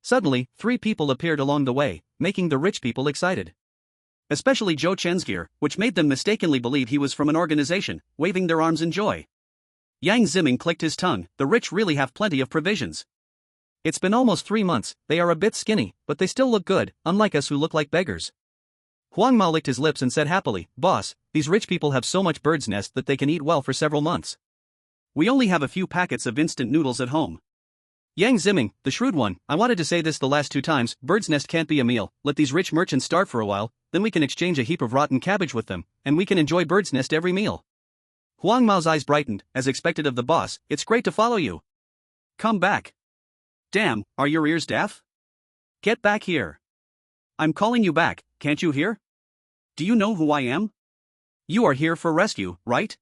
Suddenly, 3 people appeared along the way, making the rich people excited. Especially Zhou Chen's gear, which made them mistakenly believe he was from an organization, waving their arms in joy. Yang Ziming clicked his tongue, the rich really have plenty of provisions. It's been almost 3 months, they are a bit skinny, but they still look good, unlike us who look like beggars. Huang Mao licked his lips and said happily, "Boss, these rich people have so much bird's nest that they can eat well for several months. We only have a few packets of instant noodles at home." Yang Ziming, the shrewd one, I wanted to say this the last 2 times, bird's nest can't be a meal, let these rich merchants starve for a while, then we can exchange a heap of rotten cabbage with them, and we can enjoy bird's nest every meal. Huang Mao's eyes brightened, as expected of the boss. It's great to follow you. Come back. Damn, are your ears deaf? Get back here. I'm calling you back, can't you hear? Do you know who I am? You are here for rescue, right?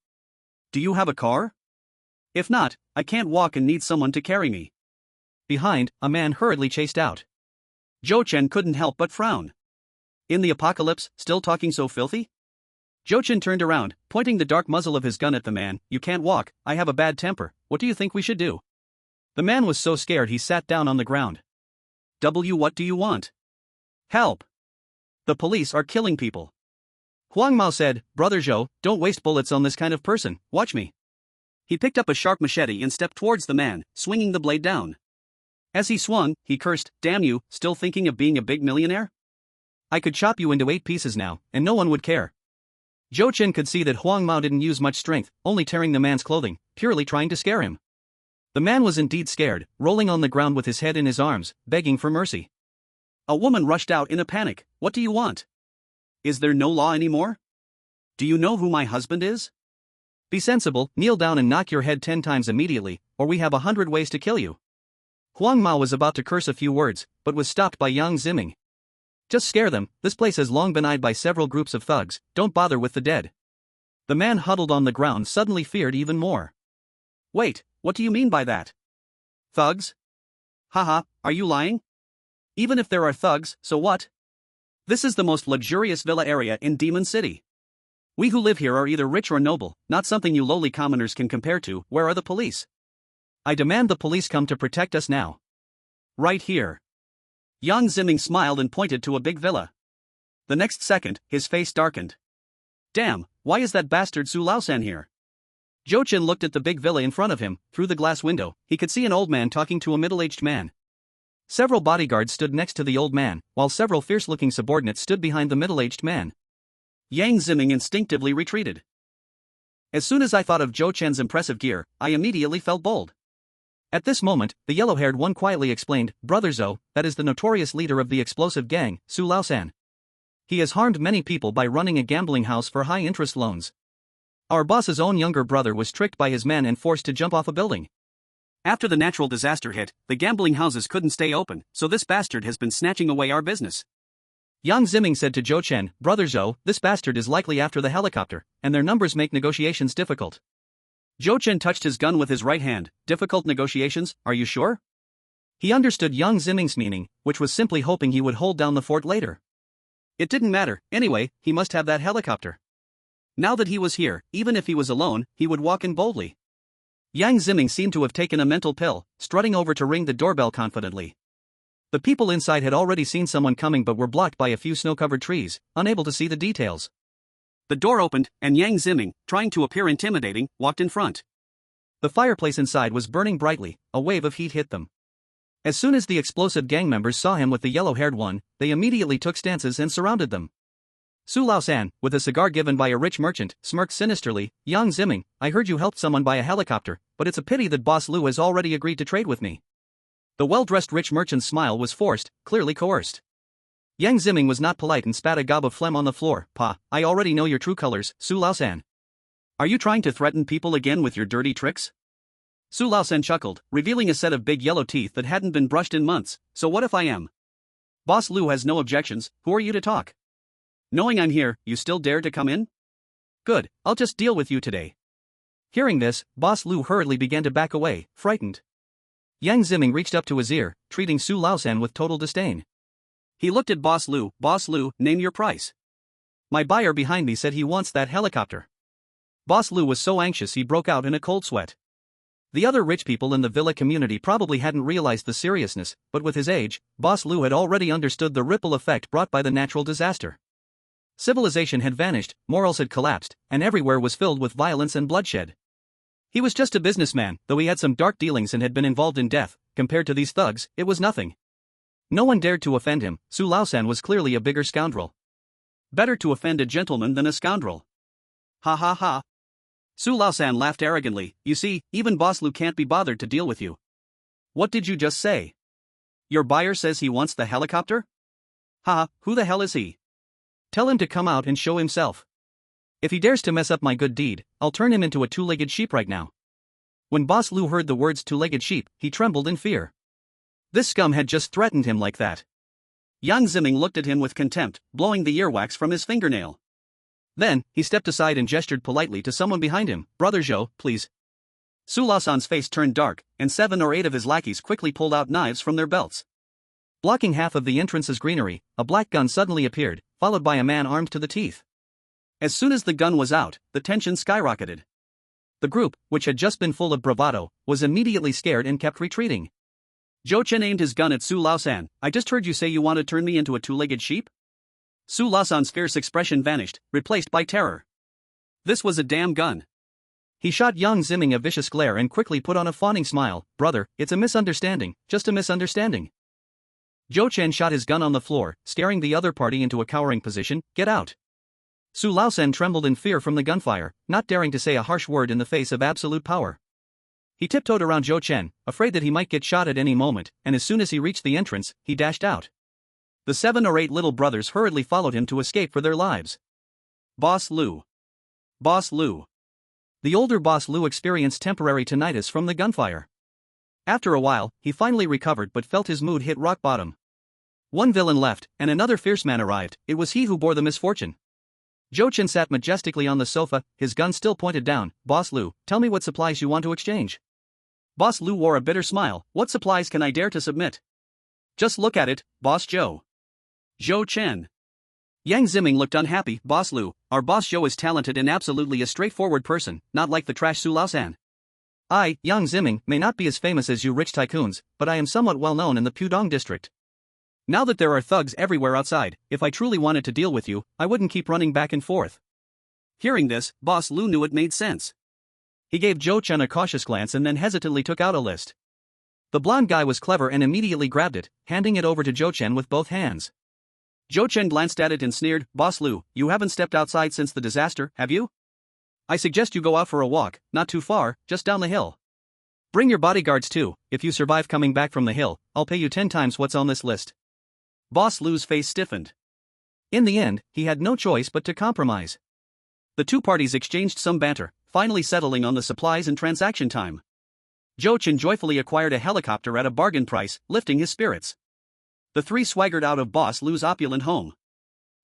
Do you have a car? If not, I can't walk and need someone to carry me. Behind, a man hurriedly chased out. Zhou Chen couldn't help but frown. In the apocalypse, still talking so filthy? Zhou Chen turned around, pointing the dark muzzle of his gun at the man. You can't walk, I have a bad temper, what do you think we should do? The man was so scared he sat down on the ground. What do you want? Help! The police are killing people. Huang Mao said, Brother Zhou, don't waste bullets on this kind of person, watch me. He picked up a sharp machete and stepped towards the man, swinging the blade down. As he swung, he cursed, damn you, still thinking of being a big millionaire? I could chop you into 8 pieces now, and no one would care. Zhou Chen could see that Huang Mao didn't use much strength, only tearing the man's clothing, purely trying to scare him. The man was indeed scared, rolling on the ground with his head in his arms, begging for mercy. A woman rushed out in a panic. What do you want? Is there no law anymore? Do you know who my husband is? Be sensible, kneel down and knock your head 10 times immediately, or we have 100 ways to kill you. Huang Mao was about to curse a few words, but was stopped by Yang Ziming. Just scare them, this place has long been eyed by several groups of thugs, don't bother with the dead. The man huddled on the ground suddenly feared even more. Wait, what do you mean by that? Thugs? Haha, are you lying? Even if there are thugs, so what? This is the most luxurious villa area in Demon City. We who live here are either rich or noble, not something you lowly commoners can compare to. Where are the police? I demand the police come to protect us now. Right here. Yang Ziming smiled and pointed to a big villa. The next second, his face darkened. Damn, why is that bastard Su Laosan here? Zhou Chen looked at the big villa in front of him. Through the glass window, he could see an old man talking to a middle-aged man. Several bodyguards stood next to the old man, while several fierce-looking subordinates stood behind the middle-aged man. Yang Ziming instinctively retreated. As soon as I thought of Zhou Chen's impressive gear, I immediately felt bold. At this moment, the yellow-haired one quietly explained, Brother Zhou, that is the notorious leader of the explosive gang, Su Laosan. He has harmed many people by running a gambling house for high-interest loans. Our boss's own younger brother was tricked by his men and forced to jump off a building. After the natural disaster hit, the gambling houses couldn't stay open, so this bastard has been snatching away our business. Yang Ziming said to Zhou Chen, Brother Zhou, this bastard is likely after the helicopter, and their numbers make negotiations difficult. Zhou Chen touched his gun with his right hand. Difficult negotiations, are you sure? He understood Yang Ziming's meaning, which was simply hoping he would hold down the fort later. It didn't matter, anyway, he must have that helicopter. Now that he was here, even if he was alone, he would walk in boldly. Yang Ziming seemed to have taken a mental pill, strutting over to ring the doorbell confidently. The people inside had already seen someone coming but were blocked by a few snow-covered trees, unable to see the details. The door opened, and Yang Ziming, trying to appear intimidating, walked in front. The fireplace inside was burning brightly, a wave of heat hit them. As soon as the explosive gang members saw him with the yellow-haired one, they immediately took stances and surrounded them. Su Laosan, with a cigar given by a rich merchant, smirked sinisterly, Yang Ziming, I heard you helped someone buy a helicopter, but it's a pity that Boss Lu has already agreed to trade with me. The well-dressed rich merchant's smile was forced, clearly coerced. Yang Ziming was not polite and spat a gob of phlegm on the floor. Pa, I already know your true colors, Su Laosan. Are you trying to threaten people again with your dirty tricks? Su Laosan chuckled, revealing a set of big yellow teeth that hadn't been brushed in months. So what if I am? Boss Lu has no objections, who are you to talk? Knowing I'm here, you still dare to come in? Good, I'll just deal with you today. Hearing this, Boss Lu hurriedly began to back away, frightened. Yang Ziming reached up to his ear, treating Su Laosan with total disdain. He looked at Boss Lu, name your price. My buyer behind me said he wants that helicopter. Boss Lu was so anxious he broke out in a cold sweat. The other rich people in the villa community probably hadn't realized the seriousness, but with his age, Boss Lu had already understood the ripple effect brought by the natural disaster. Civilization had vanished, morals had collapsed, and everywhere was filled with violence and bloodshed. He was just a businessman, though he had some dark dealings and had been involved in death. Compared to these thugs, it was nothing. No one dared to offend him. Su Laosan was clearly a bigger scoundrel. Better to offend a gentleman than a scoundrel. Ha ha ha. Su Laosan laughed arrogantly. You see, even Boss Lu can't be bothered to deal with you. What did you just say? Your buyer says he wants the helicopter? Ha, who the hell is he? Tell him to come out and show himself. If he dares to mess up my good deed, I'll turn him into a two-legged sheep right now. When Boss Lu heard the words two-legged sheep, he trembled in fear. This scum had just threatened him like that. Yang Ziming looked at him with contempt, blowing the earwax from his fingernail. Then, he stepped aside and gestured politely to someone behind him. Brother Zhou, please. Su Laosan's face turned dark, and 7 or 8 of his lackeys quickly pulled out knives from their belts. Blocking half of the entrance's greenery, a black gun suddenly appeared, followed by a man armed to the teeth. As soon as the gun was out, the tension skyrocketed. The group, which had just been full of bravado, was immediately scared and kept retreating. Zhou Chen aimed his gun at Su Laosan. I just heard you say you want to turn me into a two-legged sheep? Su Laosan's fierce expression vanished, replaced by terror. This was a damn gun. He shot Yang Ziming a vicious glare and quickly put on a fawning smile. Brother, it's a misunderstanding, just a misunderstanding. Zhou Chen shot his gun on the floor, scaring the other party into a cowering position. Get out. Su Laosan trembled in fear from the gunfire, not daring to say a harsh word in the face of absolute power. He tiptoed around Zhou Chen, afraid that he might get shot at any moment, and as soon as he reached the entrance, he dashed out. The 7 or 8 little brothers hurriedly followed him to escape for their lives. Boss Lu. Boss Lu. The older Boss Lu experienced temporary tinnitus from the gunfire. After a while, he finally recovered but felt his mood hit rock bottom. One villain left, and another fierce man arrived. It was he who bore the misfortune. Zhou Chen sat majestically on the sofa, his gun still pointed down. Boss Lu, tell me what supplies you want to exchange. Boss Lu wore a bitter smile. What supplies can I dare to submit? Just look at it, Boss Zhou. Zhou Chen. Yang Ziming looked unhappy. Boss Lu, our Boss Zhou is talented and absolutely a straightforward person, not like the trash Su Laosan. I, Yang Ziming, may not be as famous as you rich tycoons, but I am somewhat well known in the Pudong district. Now that there are thugs everywhere outside, if I truly wanted to deal with you, I wouldn't keep running back and forth. Hearing this, Boss Lu knew it made sense. He gave Zhou Chen a cautious glance and then hesitantly took out a list. The blonde guy was clever and immediately grabbed it, handing it over to Zhou Chen with both hands. Zhou Chen glanced at it and sneered. Boss Lu, you haven't stepped outside since the disaster, have you? I suggest you go out for a walk, not too far, just down the hill. Bring your bodyguards too. If you survive coming back from the hill, I'll pay you 10 times what's on this list. Boss Lu's face stiffened. In the end, he had no choice but to compromise. The two parties exchanged some banter, finally settling on the supplies and transaction time. Zhou Chen joyfully acquired a helicopter at a bargain price, lifting his spirits. The three swaggered out of Boss Lu's opulent home.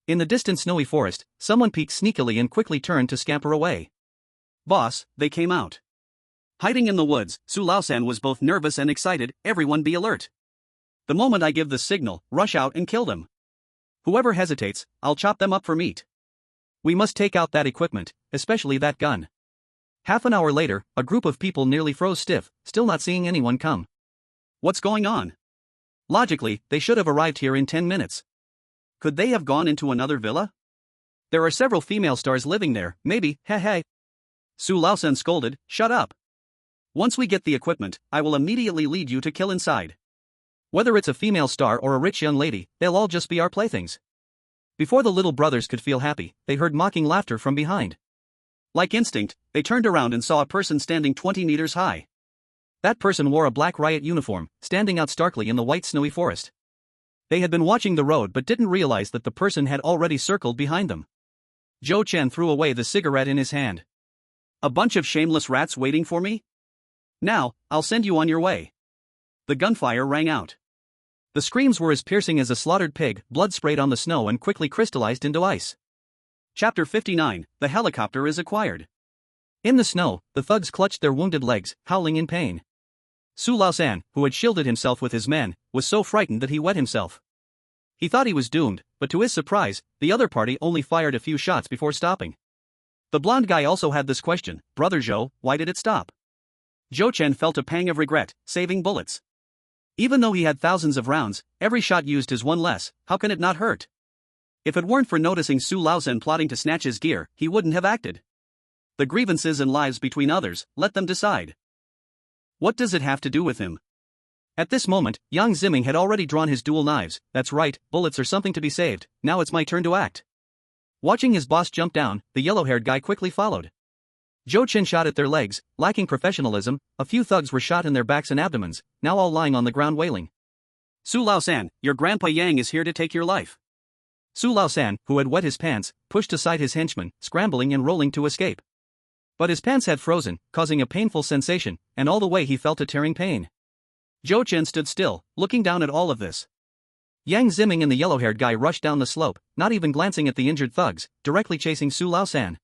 In the distant snowy forest, someone peeked sneakily and quickly turned to scamper away. Boss, they came out. Hiding in the woods, Su Laosan was both nervous and excited. Everyone be alert. The moment I give the signal, rush out and kill them. Whoever hesitates, I'll chop them up for meat. We must take out that equipment, especially that gun. Half an hour later, a group of people nearly froze stiff, still not seeing anyone come. What's going on? Logically, they should have arrived here in 10 minutes. Could they have gone into another villa? There are several female stars living there, maybe, heh. Su Laosan scolded, shut up. Once we get the equipment, I will immediately lead you to kill inside. Whether it's a female star or a rich young lady, they'll all just be our playthings. Before the little brothers could feel happy, they heard mocking laughter from behind. Like instinct, they turned around and saw a person standing 20 meters high. That person wore a black riot uniform, standing out starkly in the white snowy forest. They had been watching the road but didn't realize that the person had already circled behind them. Zhou Chen threw away the cigarette in his hand. A bunch of shameless rats waiting for me? Now, I'll send you on your way. The gunfire rang out. The screams were as piercing as a slaughtered pig. Blood sprayed on the snow and quickly crystallized into ice. Chapter 59, The Helicopter is Acquired. In the snow, the thugs clutched their wounded legs, howling in pain. Su Laosan, who had shielded himself with his men, was so frightened that he wet himself. He thought he was doomed, but to his surprise, the other party only fired a few shots before stopping. The blonde guy also had this question, Brother Zhou, why did it stop? Zhou Chen felt a pang of regret, saving bullets. Even though he had thousands of rounds, every shot used is one less. How can it not hurt? If it weren't for noticing Su Laosan plotting to snatch his gear, he wouldn't have acted. The grievances and lives between others, let them decide. What does it have to do with him? At this moment, Yang Ziming had already drawn his dual knives. That's right, bullets are something to be saved. Now it's my turn to act. Watching his boss jump down, the yellow-haired guy quickly followed. Zhou Chen shot at their legs, lacking professionalism. A few thugs were shot in their backs and abdomens, now all lying on the ground wailing. Su Laosan, your grandpa Yang is here to take your life. Su Lao-san, who had wet his pants, pushed aside his henchman, scrambling and rolling to escape. But his pants had frozen, causing a painful sensation, and all the way he felt a tearing pain. Zhou Chen stood still, looking down at all of this. Yang Ziming and the yellow-haired guy rushed down the slope, not even glancing at the injured thugs, directly chasing Su Lao-san.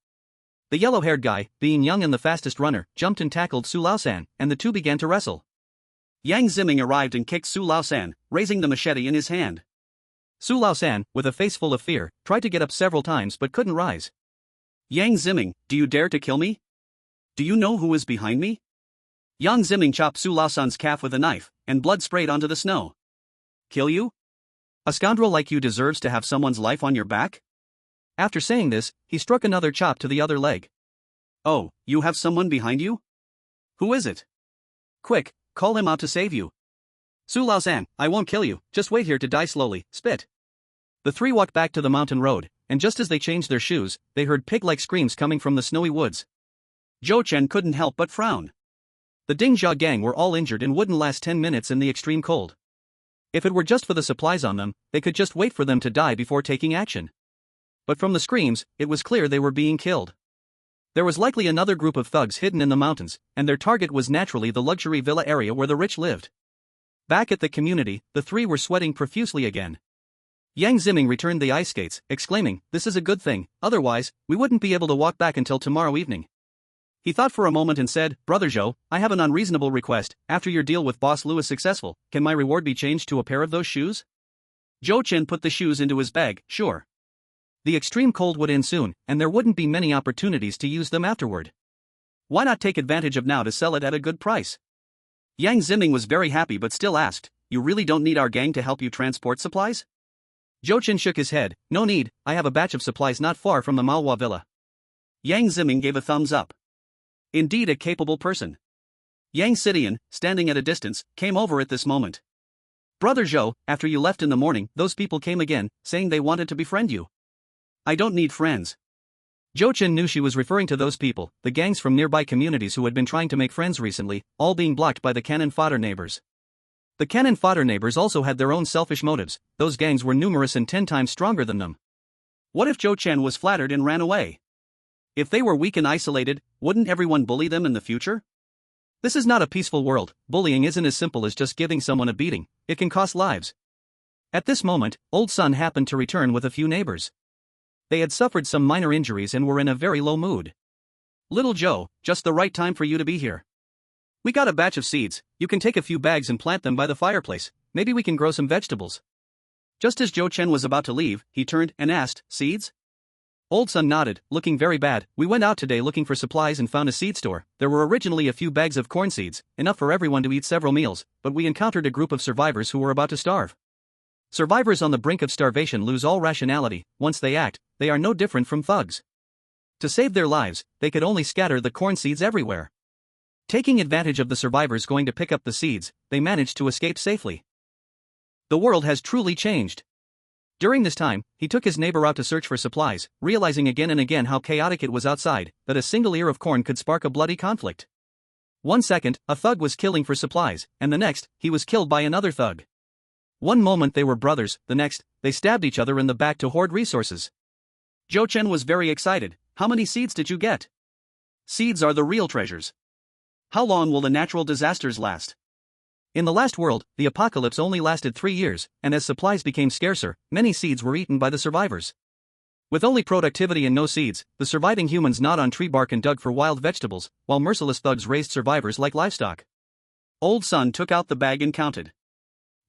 The yellow-haired guy, being young and the fastest runner, jumped and tackled Su Lao-san, and the two began to wrestle. Yang Ziming arrived and kicked Su Lao-san, raising the machete in his hand. Su Lao-san, with a face full of fear, tried to get up several times but couldn't rise. Yang Ziming, do you dare to kill me? Do you know who is behind me? Yang Ziming chopped Su Lao-san's calf with a knife, and blood sprayed onto the snow. Kill you? A scoundrel like you deserves to have someone's life on your back? After saying this, he struck another chop to the other leg. Oh, you have someone behind you? Who is it? Quick, call him out to save you. Su Lao-san, I won't kill you, just wait here to die slowly, spit. The three walked back to the mountain road, and just as they changed their shoes, they heard pig-like screams coming from the snowy woods. Zhou Chen couldn't help but frown. The Dingjia gang were all injured and wouldn't last 10 minutes in the extreme cold. If it were just for the supplies on them, they could just wait for them to die before taking action. But from the screams, it was clear they were being killed. There was likely another group of thugs hidden in the mountains, and their target was naturally the luxury villa area where the rich lived. Back at the community, the three were sweating profusely again. Yang Ziming returned the ice skates, exclaiming, "This is a good thing, otherwise, we wouldn't be able to walk back until tomorrow evening." He thought for a moment and said, "Brother Zhou, I have an unreasonable request. After your deal with Boss Liu is successful, can my reward be changed to a pair of those shoes?" Zhou Chen put the shoes into his bag, sure. The extreme cold would end soon, and there wouldn't be many opportunities to use them afterward. Why not take advantage of now to sell it at a good price? Yang Ziming was very happy but still asked, "You really don't need our gang to help you transport supplies?" Zhou Chen shook his head, "No need, I have a batch of supplies not far from the Malwa villa." Yang Ziming gave a thumbs up. Indeed a capable person. Yang Sidian, standing at a distance, came over at this moment. "Brother Zhou, after you left in the morning, those people came again, saying they wanted to befriend you." "I don't need friends." Zhou Chen knew she was referring to those people, the gangs from nearby communities who had been trying to make friends recently, all being blocked by the cannon fodder neighbors. The cannon fodder neighbors also had their own selfish motives, those gangs were numerous and 10 times stronger than them. What if Zhou Chen was flattered and ran away? If they were weak and isolated, wouldn't everyone bully them in the future? This is not a peaceful world, bullying isn't as simple as just giving someone a beating, it can cost lives. At this moment, Old Sun happened to return with a few neighbors. They had suffered some minor injuries and were in a very low mood. "Little Zhou, just the right time for you to be here. We got a batch of seeds, you can take a few bags and plant them by the fireplace, maybe we can grow some vegetables." Just as Zhou Chen was about to leave, he turned and asked, "Seeds?" Old Sun nodded, looking very bad. "We went out today looking for supplies and found a seed store. There were originally a few bags of corn seeds, enough for everyone to eat several meals, but we encountered a group of survivors who were about to starve. Survivors on the brink of starvation lose all rationality. Once they act, they are no different from thugs. To save their lives, they could only scatter the corn seeds everywhere. Taking advantage of the survivors going to pick up the seeds, they managed to escape safely. The world has truly changed. During this time, he took his neighbor out to search for supplies, realizing again and again how chaotic it was outside, that a single ear of corn could spark a bloody conflict. 1 second, a thug was killing for supplies, and the next, he was killed by another thug. One moment they were brothers, the next, they stabbed each other in the back to hoard resources. Zhou Chen was very excited. "How many seeds did you get?" "Seeds are the real treasures." "How long will the natural disasters last?" In the last world, the apocalypse only lasted 3 years, and as supplies became scarcer, many seeds were eaten by the survivors. With only productivity and no seeds, the surviving humans gnawed on tree bark and dug for wild vegetables, while merciless thugs raised survivors like livestock. Old Sun took out the bag and counted.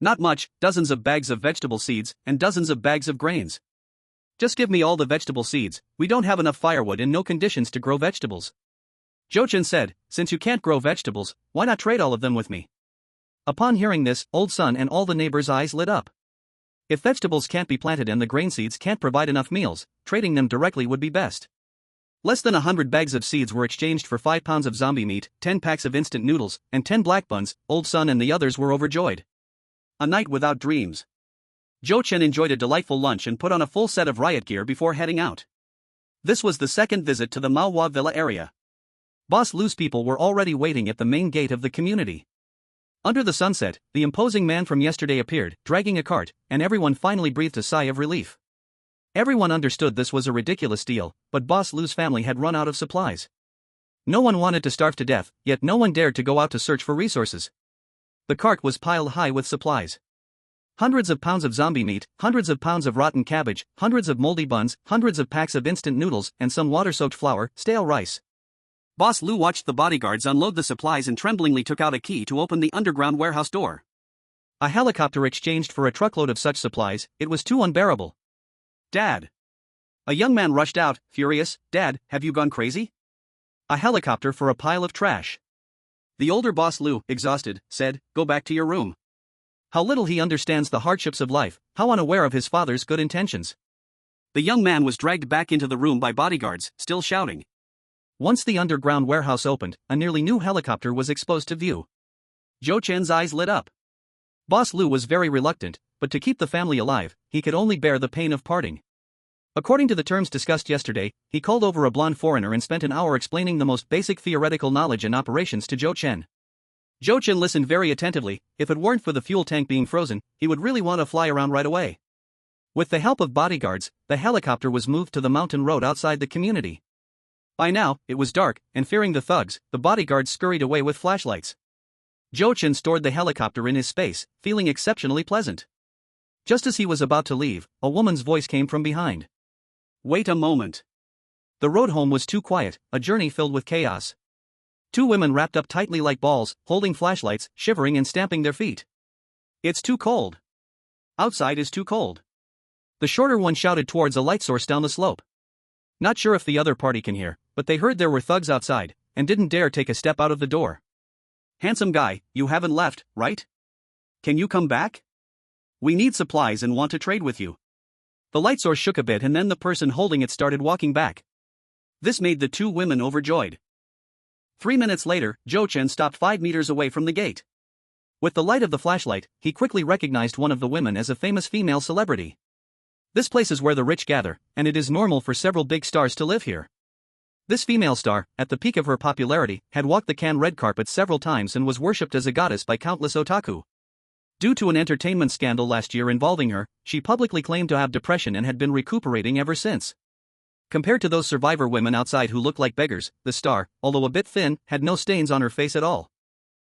"Not much, dozens of bags of vegetable seeds, and dozens of bags of grains. Just give me all the vegetable seeds, we don't have enough firewood and no conditions to grow vegetables." Zhou Chen said, "Since you can't grow vegetables, why not trade all of them with me?" Upon hearing this, Old Sun and all the neighbors' eyes lit up. If vegetables can't be planted and the grain seeds can't provide enough meals, trading them directly would be best. Less than 100 bags of seeds were exchanged for 5 pounds of zombie meat, 10 packs of instant noodles, and 10 black buns. Old Sun and the others were overjoyed. A night without dreams. Zhou Chen enjoyed a delightful lunch and put on a full set of riot gear before heading out. This was the second visit to the Malwa Villa area. Boss Liu's people were already waiting at the main gate of the community. Under the sunset, the imposing man from yesterday appeared, dragging a cart, and everyone finally breathed a sigh of relief. Everyone understood this was a ridiculous deal, but Boss Lu's family had run out of supplies. No one wanted to starve to death, yet no one dared to go out to search for resources. The cart was piled high with supplies. Hundreds of pounds of zombie meat, hundreds of pounds of rotten cabbage, hundreds of moldy buns, hundreds of packs of instant noodles, and some water-soaked flour, stale rice. Boss Lu watched the bodyguards unload the supplies and tremblingly took out a key to open the underground warehouse door. A helicopter exchanged for a truckload of such supplies, it was too unbearable. Dad! A young man rushed out, furious. Dad, have you gone crazy? A helicopter for a pile of trash. The older Boss Lu, exhausted, said, go back to your room. How little he understands the hardships of life, how unaware of his father's good intentions. The young man was dragged back into the room by bodyguards, still shouting. Once the underground warehouse opened, a nearly new helicopter was exposed to view. Zhou Chen's eyes lit up. Boss Lu was very reluctant, but to keep the family alive, he could only bear the pain of parting. According to the terms discussed yesterday, he called over a blonde foreigner and spent an hour explaining the most basic theoretical knowledge and operations to Zhou Chen. Zhou Chen listened very attentively. If it weren't for the fuel tank being frozen, he would really want to fly around right away. With the help of bodyguards, the helicopter was moved to the mountain road outside the community. By now, it was dark, and fearing the thugs, the bodyguards scurried away with flashlights. Zhou Chen stored the helicopter in his space, feeling exceptionally pleasant. Just as he was about to leave, a woman's voice came from behind. Wait a moment. The road home was too quiet, a journey filled with chaos. Two women wrapped up tightly like balls, holding flashlights, shivering and stamping their feet. It's too cold. Outside is too cold. The shorter one shouted towards a light source down the slope. Not sure if the other party can hear, but they heard there were thugs outside, and didn't dare take a step out of the door. Handsome guy, you haven't left, right? Can you come back? We need supplies and want to trade with you. The light source shook a bit and then the person holding it started walking back. This made the two women overjoyed. 3 minutes later, Zhou Chen stopped 5 meters away from the gate. With the light of the flashlight, he quickly recognized one of the women as a famous female celebrity. This place is where the rich gather, and it is normal for several big stars to live here. This female star, at the peak of her popularity, had walked the Cannes red carpet several times and was worshipped as a goddess by countless otaku. Due to an entertainment scandal last year involving her, she publicly claimed to have depression and had been recuperating ever since. Compared to those survivor women outside who looked like beggars, the star, although a bit thin, had no stains on her face at all.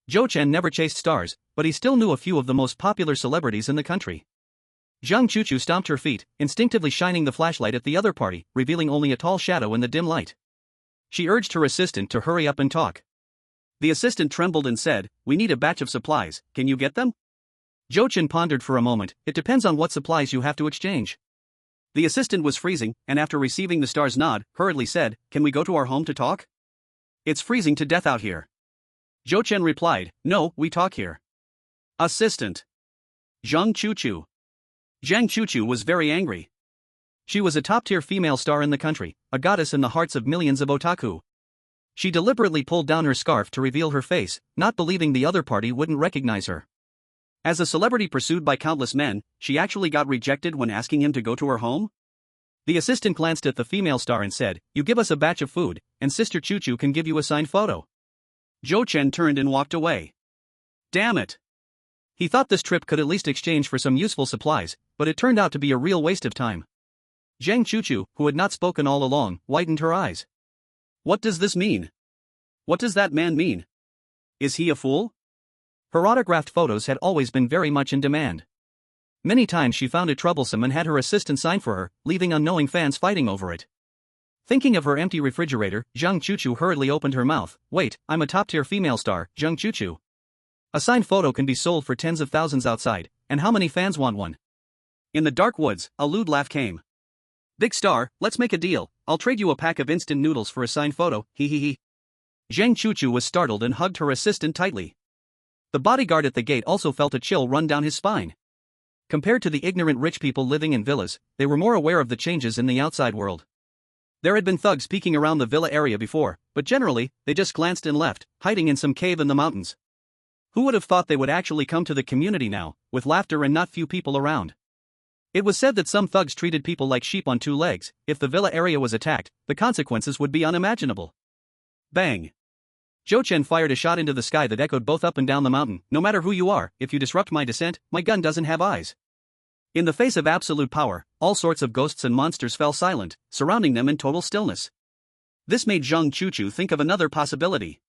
Zhou Chen never chased stars, but he still knew a few of the most popular celebrities in the country. Zhang Chuchu stomped her feet, instinctively shining the flashlight at the other party, revealing only a tall shadow in the dim light. She urged her assistant to hurry up and talk. The assistant trembled and said, we need a batch of supplies, can you get them? Zhou Chen pondered for a moment, it depends on what supplies you have to exchange. The assistant was freezing, and after receiving the star's nod, hurriedly said, can we go to our home to talk? It's freezing to death out here. Zhou Chen replied, no, we talk here. Assistant. Zhang Chuchu. Zhang Chuchu was very angry. She was a top-tier female star in the country, a goddess in the hearts of millions of otaku. She deliberately pulled down her scarf to reveal her face, not believing the other party wouldn't recognize her. As a celebrity pursued by countless men, she actually got rejected when asking him to go to her home? The assistant glanced at the female star and said, you give us a batch of food, and Sister Chuchu can give you a signed photo. Zhou Chen turned and walked away. Damn it! He thought this trip could at least exchange for some useful supplies, but it turned out to be a real waste of time. Zhang Chuchu, who had not spoken all along, widened her eyes. What does this mean? What does that man mean? Is he a fool? Her autographed photos had always been very much in demand. Many times she found it troublesome and had her assistant sign for her, leaving unknowing fans fighting over it. Thinking of her empty refrigerator, Zhang Chuchu hurriedly opened her mouth. Wait, I'm a top-tier female star, Zhang Chuchu. A signed photo can be sold for tens of thousands outside, and how many fans want one? In the dark woods, a lewd laugh came. Big star, let's make a deal, I'll trade you a pack of instant noodles for a signed photo, hee hee hee. Zhang Chuchu was startled and hugged her assistant tightly. The bodyguard at the gate also felt a chill run down his spine. Compared to the ignorant rich people living in villas, they were more aware of the changes in the outside world. There had been thugs peeking around the villa area before, but generally, they just glanced and left, hiding in some cave in the mountains. Who would have thought they would actually come to the community now, with laughter and not few people around? It was said that some thugs treated people like sheep on two legs. If the villa area was attacked, the consequences would be unimaginable. Bang! Zhou Chen fired a shot into the sky that echoed both up and down the mountain. No matter who you are, if you disrupt my descent, my gun doesn't have eyes. In the face of absolute power, all sorts of ghosts and monsters fell silent, surrounding them in total stillness. This made Zhang Chuchu think of another possibility.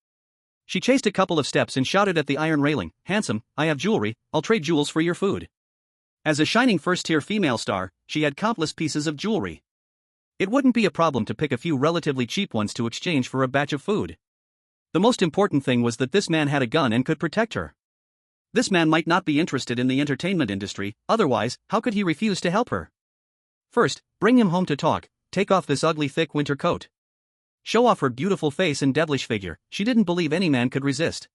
She chased a couple of steps and shouted at the iron railing, "Handsome, I have jewelry, I'll trade jewels for your food." As a shining first-tier female star, she had countless pieces of jewelry. It wouldn't be a problem to pick a few relatively cheap ones to exchange for a batch of food. The most important thing was that this man had a gun and could protect her. This man might not be interested in the entertainment industry, otherwise, how could he refuse to help her? First, bring him home to talk, take off this ugly thick winter coat. Show off her beautiful face and devilish figure, she didn't believe any man could resist.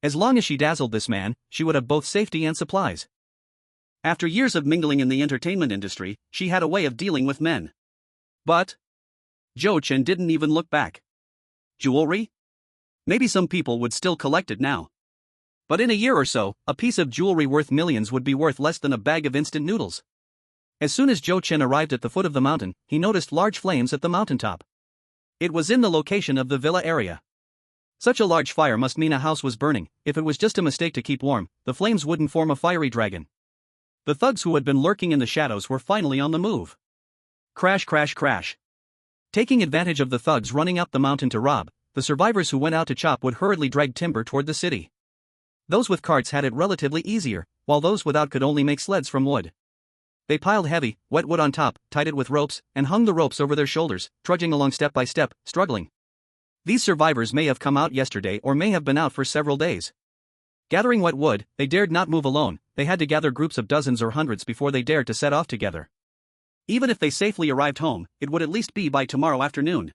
As long as she dazzled this man, she would have both safety and supplies. After years of mingling in the entertainment industry, she had a way of dealing with men. But Zhou Chen didn't even look back. Jewelry? Maybe some people would still collect it now. But in a year or so, a piece of jewelry worth millions would be worth less than a bag of instant noodles. As soon as Zhou Chen arrived at the foot of the mountain, he noticed large flames at the mountaintop. It was in the location of the villa area. Such a large fire must mean a house was burning. If it was just a mistake to keep warm, the flames wouldn't form a fiery dragon. The thugs who had been lurking in the shadows were finally on the move. Crash, crash, crash. Taking advantage of the thugs running up the mountain to rob, the survivors who went out to chop wood hurriedly dragged timber toward the city. Those with carts had it relatively easier, while those without could only make sleds from wood. They piled heavy, wet wood on top, tied it with ropes, and hung the ropes over their shoulders, trudging along step by step, struggling. These survivors may have come out yesterday or may have been out for several days. Gathering wet wood, they dared not move alone, they had to gather groups of dozens or hundreds before they dared to set off together. Even if they safely arrived home, it would at least be by tomorrow afternoon.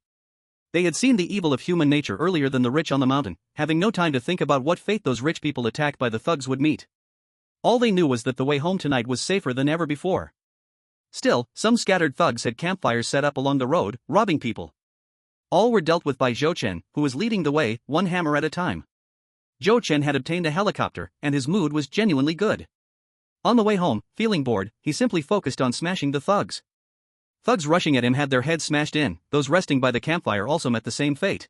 They had seen the evil of human nature earlier than the rich on the mountain, having no time to think about what fate those rich people attacked by the thugs would meet. All they knew was that the way home tonight was safer than ever before. Still, some scattered thugs had campfires set up along the road, robbing people. All were dealt with by Zhou Chen, who was leading the way, one hammer at a time. Zhou Chen had obtained a helicopter, and his mood was genuinely good. On the way home, feeling bored, he simply focused on smashing the thugs. Thugs rushing at him had their heads smashed in, those resting by the campfire also met the same fate.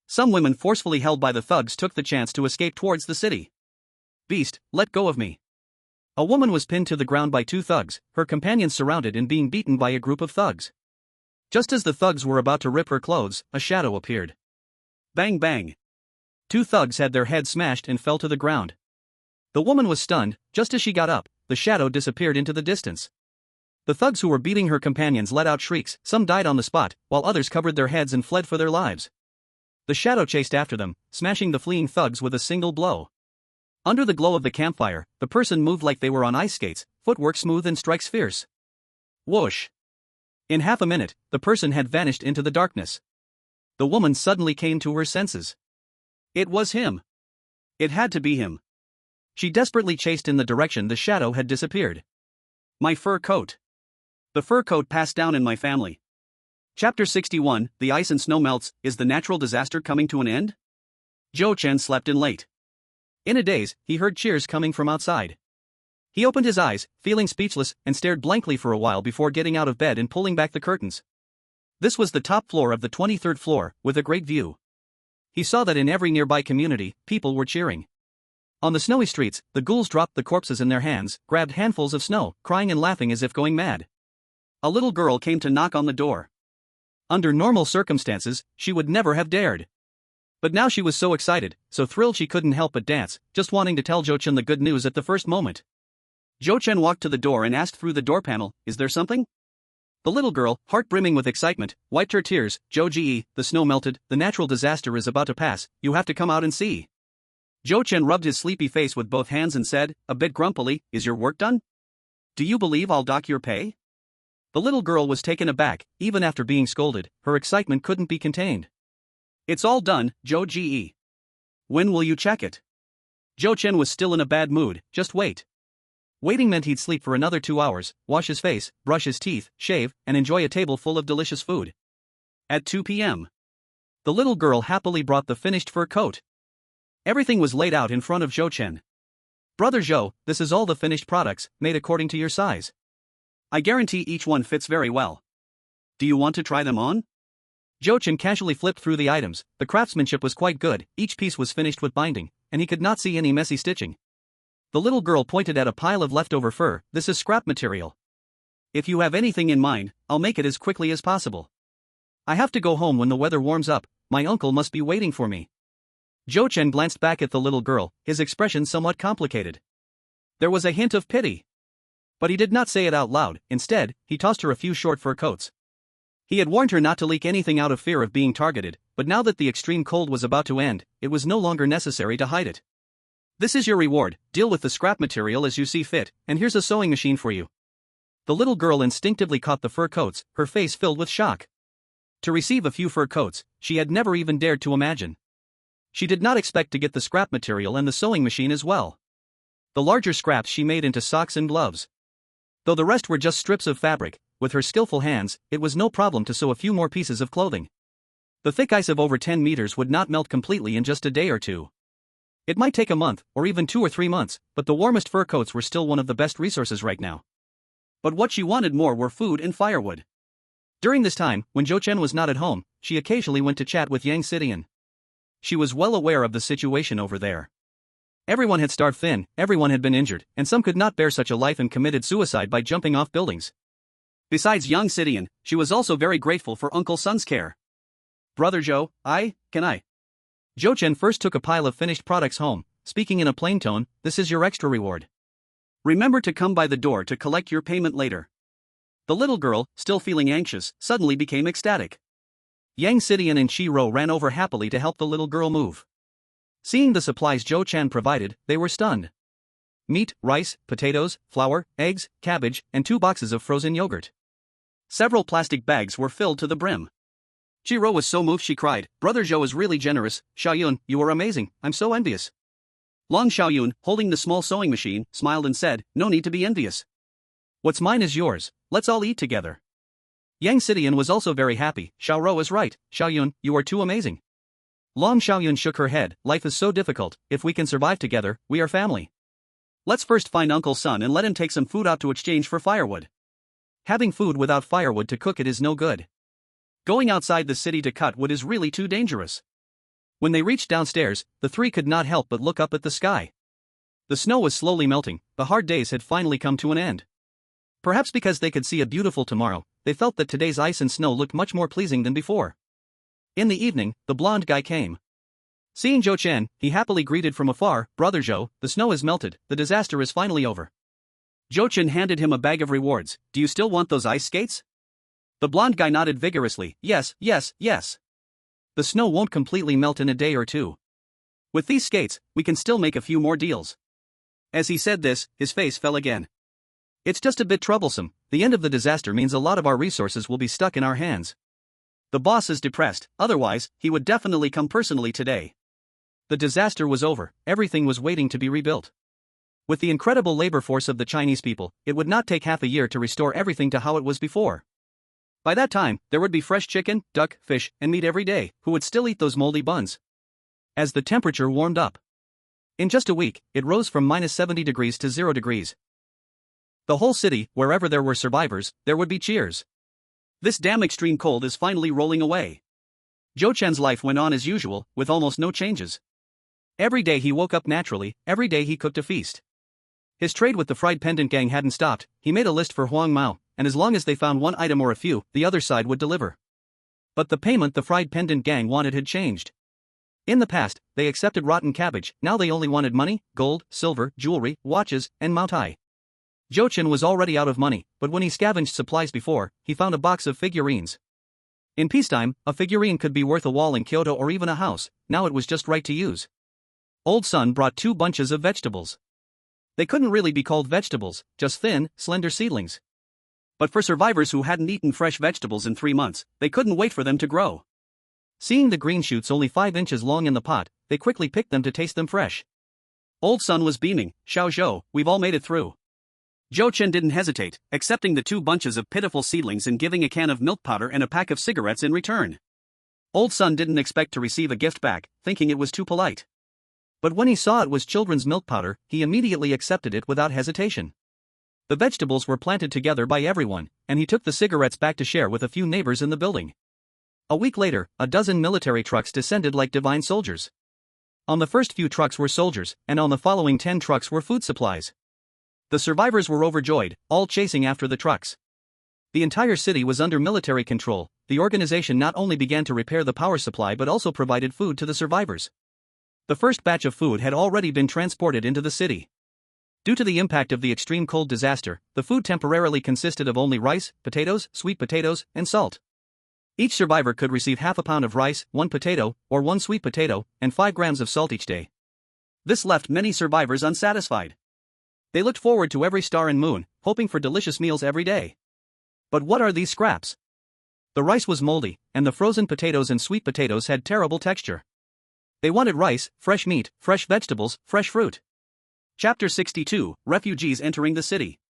Some women forcefully held by the thugs took the chance to escape towards the city. "Beast, let go of me." A woman was pinned to the ground by two thugs, her companions surrounded and being beaten by a group of thugs. Just as the thugs were about to rip her clothes, a shadow appeared. Bang bang. Two thugs had their heads smashed and fell to the ground. The woman was stunned. Just as she got up, the shadow disappeared into the distance. The thugs who were beating her companions let out shrieks, some died on the spot, while others covered their heads and fled for their lives. The shadow chased after them, smashing the fleeing thugs with a single blow. Under the glow of the campfire, the person moved like they were on ice skates, footwork smooth and strikes fierce. Whoosh! In half a minute, the person had vanished into the darkness. The woman suddenly came to her senses. It was him. It had to be him. She desperately chased in the direction the shadow had disappeared. My fur coat. The fur coat passed down in my family. Chapter 61, The Ice and Snow Melts, Is the Natural Disaster Coming to an End? Zhou Chen slept in late. In a daze, he heard cheers coming from outside. He opened his eyes, feeling speechless, and stared blankly for a while before getting out of bed and pulling back the curtains. This was the top floor of the 23rd floor, with a great view. He saw that in every nearby community, people were cheering. On the snowy streets, the ghouls dropped the corpses in their hands, grabbed handfuls of snow, crying and laughing as if going mad. A little girl came to knock on the door. Under normal circumstances, she would never have dared. But now she was so excited, so thrilled she couldn't help but dance, just wanting to tell Zhou Chen the good news at the first moment. Zhou Chen walked to the door and asked through the door panel, "Is there something?" The little girl, heart brimming with excitement, wiped her tears. "Zhou Ji, the snow melted, the natural disaster is about to pass, you have to come out and see." Zhou Chen rubbed his sleepy face with both hands and said, a bit grumpily, "Is your work done? Do you believe I'll dock your pay?" The little girl was taken aback. Even after being scolded, her excitement couldn't be contained. "It's all done, Zhou Ji. When will you check it?" Zhou Chen was still in a bad mood. Just wait. Waiting meant he'd sleep for another 2 hours, wash his face, brush his teeth, shave, and enjoy a table full of delicious food. At 2 p.m. the little girl happily brought the finished fur coat. Everything was laid out in front of Zhou Chen. "Brother Zhou, this is all the finished products, made according to your size. I guarantee each one fits very well. Do you want to try them on?" Zhou Chen casually flipped through the items. The craftsmanship was quite good, each piece was finished with binding, and he could not see any messy stitching. The little girl pointed at a pile of leftover fur. This is scrap material. If you have anything in mind, I'll make it as quickly as possible. I have to go home when the weather warms up, my uncle must be waiting for me. Zhou Chen glanced back at the little girl, his expression somewhat complicated. There was a hint of pity. But he did not say it out loud. Instead, he tossed her a few short fur coats. He had warned her not to leak anything out of fear of being targeted, but now that the extreme cold was about to end, it was no longer necessary to hide it. This is your reward, deal with the scrap material as you see fit, and here's a sewing machine for you. The little girl instinctively caught the fur coats, her face filled with shock. To receive a few fur coats, she had never even dared to imagine. She did not expect to get the scrap material and the sewing machine as well. The larger scraps she made into socks and gloves. Though the rest were just strips of fabric, with her skillful hands, it was no problem to sew a few more pieces of clothing. The thick ice of over 10 meters would not melt completely in just a day or two. It might take a month, or even 2 or 3 months, but the warmest fur coats were still one of the best resources right now. But what she wanted more were food and firewood. During this time, when Zhou Chen was not at home, she occasionally went to chat with Yang Xidian. She was well aware of the situation over there. Everyone had starved thin, everyone had been injured, and some could not bear such a life and committed suicide by jumping off buildings. Besides Yang Xidian, she was also very grateful for Uncle Sun's care. Brother Zhou, can I? Zhou Chen first took a pile of finished products home, speaking in a plain tone, this is your extra reward. Remember to come by the door to collect your payment later. The little girl, still feeling anxious, suddenly became ecstatic. Yang Xidian and Shi Ro ran over happily to help the little girl move. Seeing the supplies Zhou Chen provided, they were stunned. Meat, rice, potatoes, flour, eggs, cabbage, and 2 boxes of frozen yogurt. Several plastic bags were filled to the brim. Shi Ro was so moved she cried, Brother Zhou is really generous, Xiaoyun, you are amazing, I'm so envious. Long Xiaoyun, holding the small sewing machine, smiled and said, no need to be envious. What's mine is yours, let's all eat together. Yang Xidian was also very happy, Xiao Ro is right, Xiaoyun, you are too amazing. Long Xiaoyun shook her head, life is so difficult, if we can survive together, we are family. Let's first find Uncle Sun and let him take some food out to exchange for firewood. Having food without firewood to cook it is no good. Going outside the city to cut wood is really too dangerous. When they reached downstairs, the three could not help but look up at the sky. The snow was slowly melting, the hard days had finally come to an end. Perhaps because they could see a beautiful tomorrow, they felt that today's ice and snow looked much more pleasing than before. In the evening, the blonde guy came. Seeing Zhou Chen, he happily greeted from afar, Brother Zhou, the snow has melted, the disaster is finally over. Zhou Chen handed him a bag of rewards, do you still want those ice skates? The blonde guy nodded vigorously, yes, yes, yes. The snow won't completely melt in a day or two. With these skates, we can still make a few more deals. As he said this, his face fell again. It's just a bit troublesome, the end of the disaster means a lot of our resources will be stuck in our hands. The boss is depressed, otherwise, he would definitely come personally today. The disaster was over, everything was waiting to be rebuilt. With the incredible labor force of the Chinese people, it would not take half a year to restore everything to how it was before. By that time, there would be fresh chicken, duck, fish, and meat every day, who would still eat those moldy buns. As the temperature warmed up. In just a week, it rose from -70 degrees to 0 degrees. The whole city, wherever there were survivors, there would be cheers. This damn extreme cold is finally rolling away. Zhou Chen's life went on as usual, with almost no changes. Every day he woke up naturally, every day he cooked a feast. His trade with the fried pendant gang hadn't stopped, he made a list for Huang Mao, and as long as they found one item or a few, the other side would deliver. But the payment the fried pendant gang wanted had changed. In the past, they accepted rotten cabbage, now they only wanted money, gold, silver, jewelry, watches, and Mao Tai. Zhou Chen was already out of money, but when he scavenged supplies before, he found a box of figurines. In peacetime, a figurine could be worth a wall in Kyoto or even a house, now it was just right to use. Old Sun brought 2 bunches of vegetables. They couldn't really be called vegetables, just thin, slender seedlings. But for survivors who hadn't eaten fresh vegetables in 3 months, they couldn't wait for them to grow. Seeing the green shoots only 5 inches long in the pot, they quickly picked them to taste them fresh. Old Sun was beaming, Xiao Zhou, we've all made it through. Zhou Chen didn't hesitate, accepting the 2 bunches of pitiful seedlings and giving a can of milk powder and a pack of cigarettes in return. Old Sun didn't expect to receive a gift back, thinking it was too polite. But when he saw it was children's milk powder, he immediately accepted it without hesitation. The vegetables were planted together by everyone, and he took the cigarettes back to share with a few neighbors in the building. A week later, a dozen military trucks descended like divine soldiers. On the first few trucks were soldiers, and on the following 10 trucks were food supplies. The survivors were overjoyed, all chasing after the trucks. The entire city was under military control. The organization not only began to repair the power supply but also provided food to the survivors. The first batch of food had already been transported into the city. Due to the impact of the extreme cold disaster, the food temporarily consisted of only rice, potatoes, sweet potatoes, and salt. Each survivor could receive half a pound of rice, 1 potato, or 1 sweet potato, and 5 grams of salt each day. This left many survivors unsatisfied. They looked forward to every star and moon, hoping for delicious meals every day. But what are these scraps? The rice was moldy, and the frozen potatoes and sweet potatoes had terrible texture. They wanted rice, fresh meat, fresh vegetables, fresh fruit. Chapter 62, Refugees Entering the City.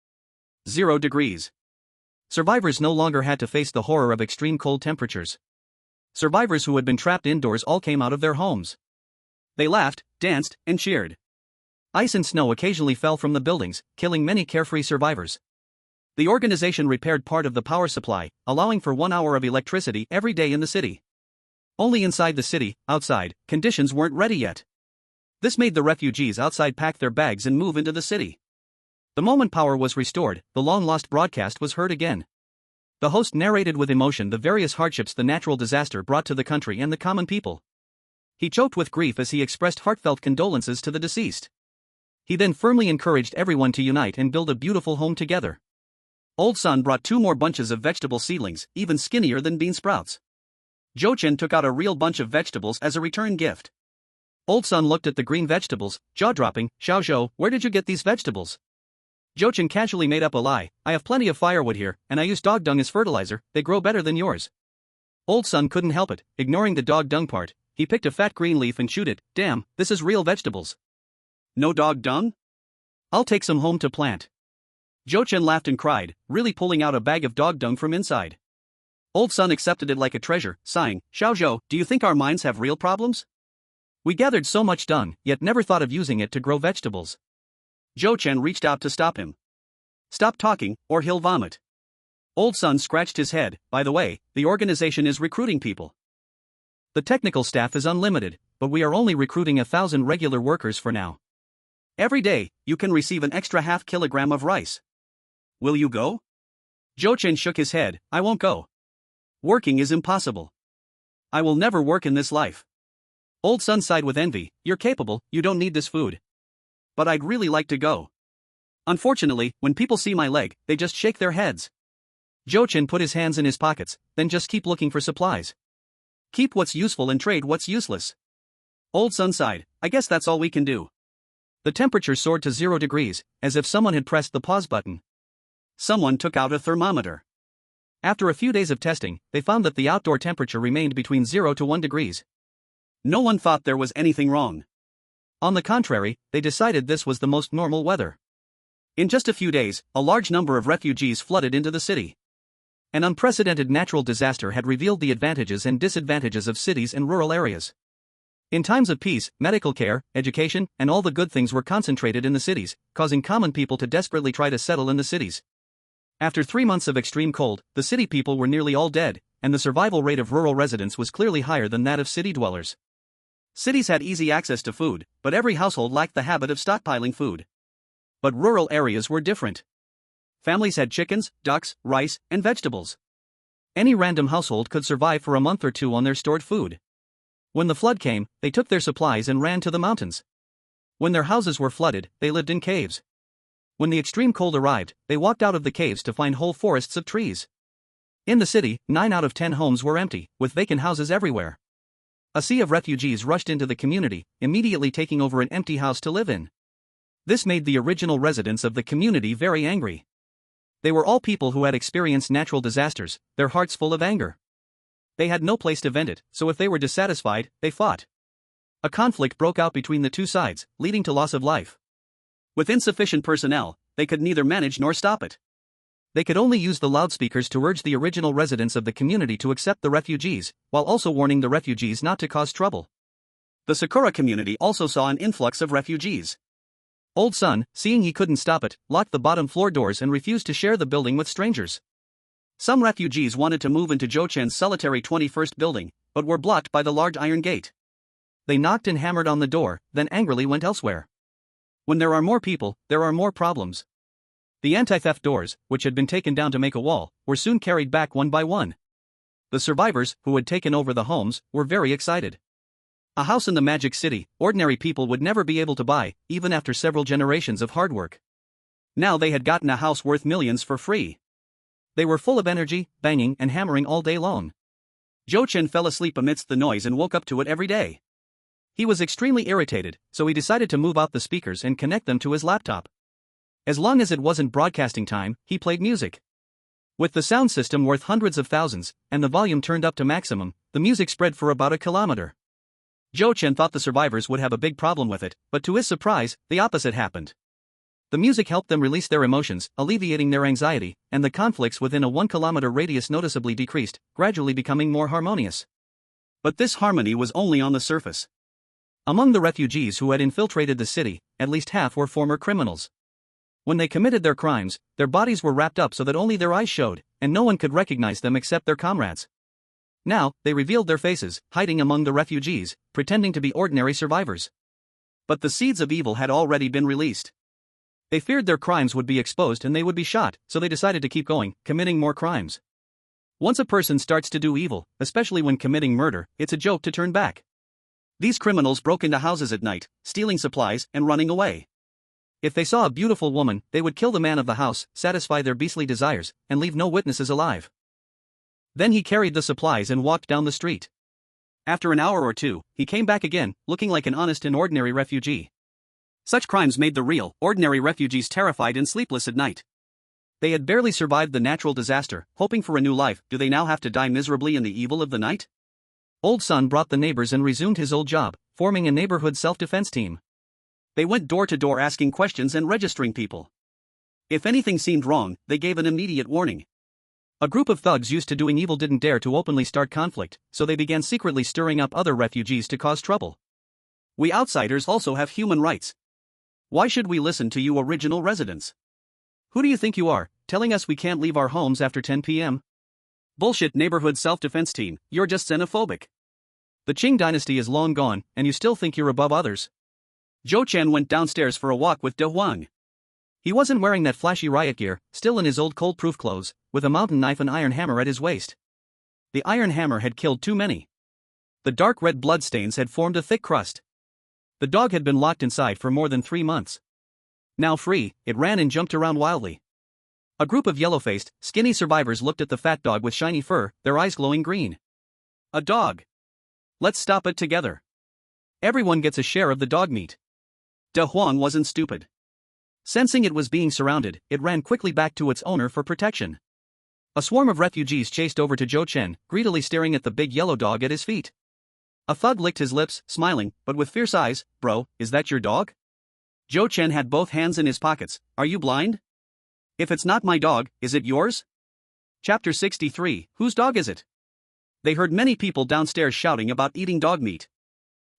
0 degrees. Survivors no longer had to face the horror of extreme cold temperatures. Survivors who had been trapped indoors all came out of their homes. They laughed, danced, and cheered. Ice and snow occasionally fell from the buildings, killing many carefree survivors. The organization repaired part of the power supply, allowing for 1 hour of electricity every day in the city. Only inside the city, outside, conditions weren't ready yet. This made the refugees outside pack their bags and move into the city. The moment power was restored, the long-lost broadcast was heard again. The host narrated with emotion the various hardships the natural disaster brought to the country and the common people. He choked with grief as he expressed heartfelt condolences to the deceased. He then firmly encouraged everyone to unite and build a beautiful home together. Old Sun brought 2 more bunches of vegetable seedlings, even skinnier than bean sprouts. Jo-Chen took out a real bunch of vegetables as a return gift. Old Sun looked at the green vegetables, jaw-dropping. Xiaozhou, where did you get these vegetables? Jo-Chen casually made up a lie. I have plenty of firewood here, and I use dog dung as fertilizer. They grow better than yours. Old Sun couldn't help it, ignoring the dog dung part. He picked a fat green leaf and chewed it. Damn, this is real vegetables. No dog dung? I'll take some home to plant. Jo-Chen laughed and cried, really pulling out a bag of dog dung from inside. Old Sun accepted it like a treasure, sighing. Xiaozhou, do you think our minds have real problems? We gathered so much dung, yet never thought of using it to grow vegetables. Jo-Chen reached out to stop him. Stop talking, or he'll vomit. Old Sun scratched his head. By the way, the organization is recruiting people. The technical staff is unlimited, but we are only recruiting 1,000 regular workers for now. Every day, you can receive an extra half kilogram of rice. Will you go? Jo-Chen shook his head. I won't go. Working is impossible. I will never work in this life. Old Sun sighed with envy. You're capable, you don't need this food. But I'd really like to go. Unfortunately, when people see my leg, they just shake their heads. Jo-Chen put his hands in his pockets, then just keep looking for supplies. Keep what's useful and trade what's useless. Old Sun sighed. I guess that's all we can do. The temperature soared to 0 degrees, as if someone had pressed the pause button. Someone took out a thermometer. After a few days of testing, they found that the outdoor temperature remained between 0 to 1 degrees. No one thought there was anything wrong. On the contrary, they decided this was the most normal weather. In just a few days, a large number of refugees flooded into the city. An unprecedented natural disaster had revealed the advantages and disadvantages of cities and rural areas. In times of peace, medical care, education, and all the good things were concentrated in the cities, causing common people to desperately try to settle in the cities. After 3 months of extreme cold, the city people were nearly all dead, and the survival rate of rural residents was clearly higher than that of city dwellers. Cities had easy access to food, but every household lacked the habit of stockpiling food. But rural areas were different. Families had chickens, ducks, rice, and vegetables. Any random household could survive for a month or 2 on their stored food. When the flood came, they took their supplies and ran to the mountains. When their houses were flooded, they lived in caves. When the extreme cold arrived, they walked out of the caves to find whole forests of trees. In the city, 9 out of 10 homes were empty, with vacant houses everywhere. A sea of refugees rushed into the community, immediately taking over an empty house to live in. This made the original residents of the community very angry. They were all people who had experienced natural disasters, their hearts full of anger. They had no place to vent it, so if they were dissatisfied, they fought. A conflict broke out between the two sides, leading to loss of life. With insufficient personnel, they could neither manage nor stop it. They could only use the loudspeakers to urge the original residents of the community to accept the refugees, while also warning the refugees not to cause trouble. The Sakura community also saw an influx of refugees. Old Sun, seeing he couldn't stop it, locked the bottom floor doors and refused to share the building with strangers. Some refugees wanted to move into Jo-Chen's solitary 21st building, but were blocked by the large iron gate. They knocked and hammered on the door, then angrily went elsewhere. When there are more people, there are more problems. The anti-theft doors, which had been taken down to make a wall, were soon carried back one by one. The survivors, who had taken over the homes, were very excited. A house in the Magic City, ordinary people would never be able to buy, even after several generations of hard work. Now they had gotten a house worth millions for free. They were full of energy, banging and hammering all day long. Zhou Chen fell asleep amidst the noise and woke up to it every day. He was extremely irritated, so he decided to move out the speakers and connect them to his laptop. As long as it wasn't broadcasting time, he played music. With the sound system worth hundreds of thousands, and the volume turned up to maximum, the music spread for about a kilometer. Zhou Chen thought the survivors would have a big problem with it, but to his surprise, the opposite happened. The music helped them release their emotions, alleviating their anxiety, and the conflicts within a 1-kilometer radius noticeably decreased, gradually becoming more harmonious. But this harmony was only on the surface. Among the refugees who had infiltrated the city, at least half were former criminals. When they committed their crimes, their bodies were wrapped up so that only their eyes showed, and no one could recognize them except their comrades. Now, they revealed their faces, hiding among the refugees, pretending to be ordinary survivors. But the seeds of evil had already been released. They feared their crimes would be exposed and they would be shot, so they decided to keep going, committing more crimes. Once a person starts to do evil, especially when committing murder, it's a joke to turn back. These criminals broke into houses at night, stealing supplies and running away. If they saw a beautiful woman, they would kill the man of the house, satisfy their beastly desires, and leave no witnesses alive. Then he carried the supplies and walked down the street. After an hour or two, he came back again, looking like an honest and ordinary refugee. Such crimes made the real, ordinary refugees terrified and sleepless at night. They had barely survived the natural disaster, hoping for a new life. Do they now have to die miserably in the evil of the night? Old Sun brought the neighbors and resumed his old job, forming a neighborhood self-defense team. They went door to door asking questions and registering people. If anything seemed wrong, they gave an immediate warning. A group of thugs used to doing evil didn't dare to openly start conflict, so they began secretly stirring up other refugees to cause trouble. We outsiders also have human rights. Why should we listen to you original residents? Who do you think you are, telling us we can't leave our homes after 10 p.m.? Bullshit neighborhood self-defense team, you're just xenophobic. The Qing dynasty is long gone, and you still think you're above others. Zhou Chen went downstairs for a walk with De Huang. He wasn't wearing that flashy riot gear, still in his old cold-proof clothes, with a mountain knife and iron hammer at his waist. The iron hammer had killed too many. The dark red bloodstains had formed a thick crust. The dog had been locked inside for more than 3 months. Now free, it ran and jumped around wildly. A group of yellow-faced, skinny survivors looked at the fat dog with shiny fur, their eyes glowing green. A dog. Let's stop it together. Everyone gets a share of the dog meat. De Huang wasn't stupid. Sensing it was being surrounded, it ran quickly back to its owner for protection. A swarm of refugees chased over to Zhou Chen, greedily staring at the big yellow dog at his feet. A thug licked his lips, smiling, but with fierce eyes. Bro, is that your dog? Zhou Chen had both hands in his pockets. Are you blind? If it's not my dog, is it yours? Chapter 63, Whose dog is it? They heard many people downstairs shouting about eating dog meat.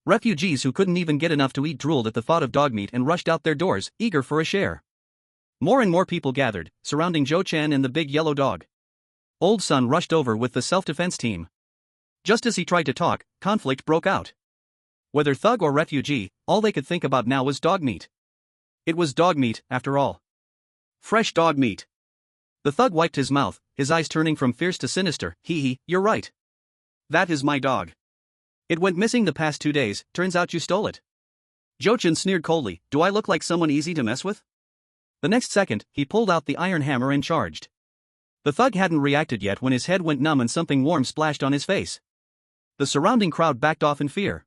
Refugees who couldn't even get enough to eat drooled at the thought of dog meat and rushed out their doors, eager for a share. More and more people gathered, surrounding Zhou Chen and the big yellow dog. Old Sun rushed over with the self-defense team. Just as he tried to talk, conflict broke out. Whether thug or refugee, all they could think about now was dog meat. It was dog meat, after all. Fresh dog meat. The thug wiped his mouth, his eyes turning from fierce to sinister. Hee, you're right. That is my dog. It went missing the past 2 days, turns out you stole it. Zhou Chen sneered coldly. Do I look like someone easy to mess with? The next second, he pulled out the iron hammer and charged. The thug hadn't reacted yet when his head went numb and something warm splashed on his face. The surrounding crowd backed off in fear.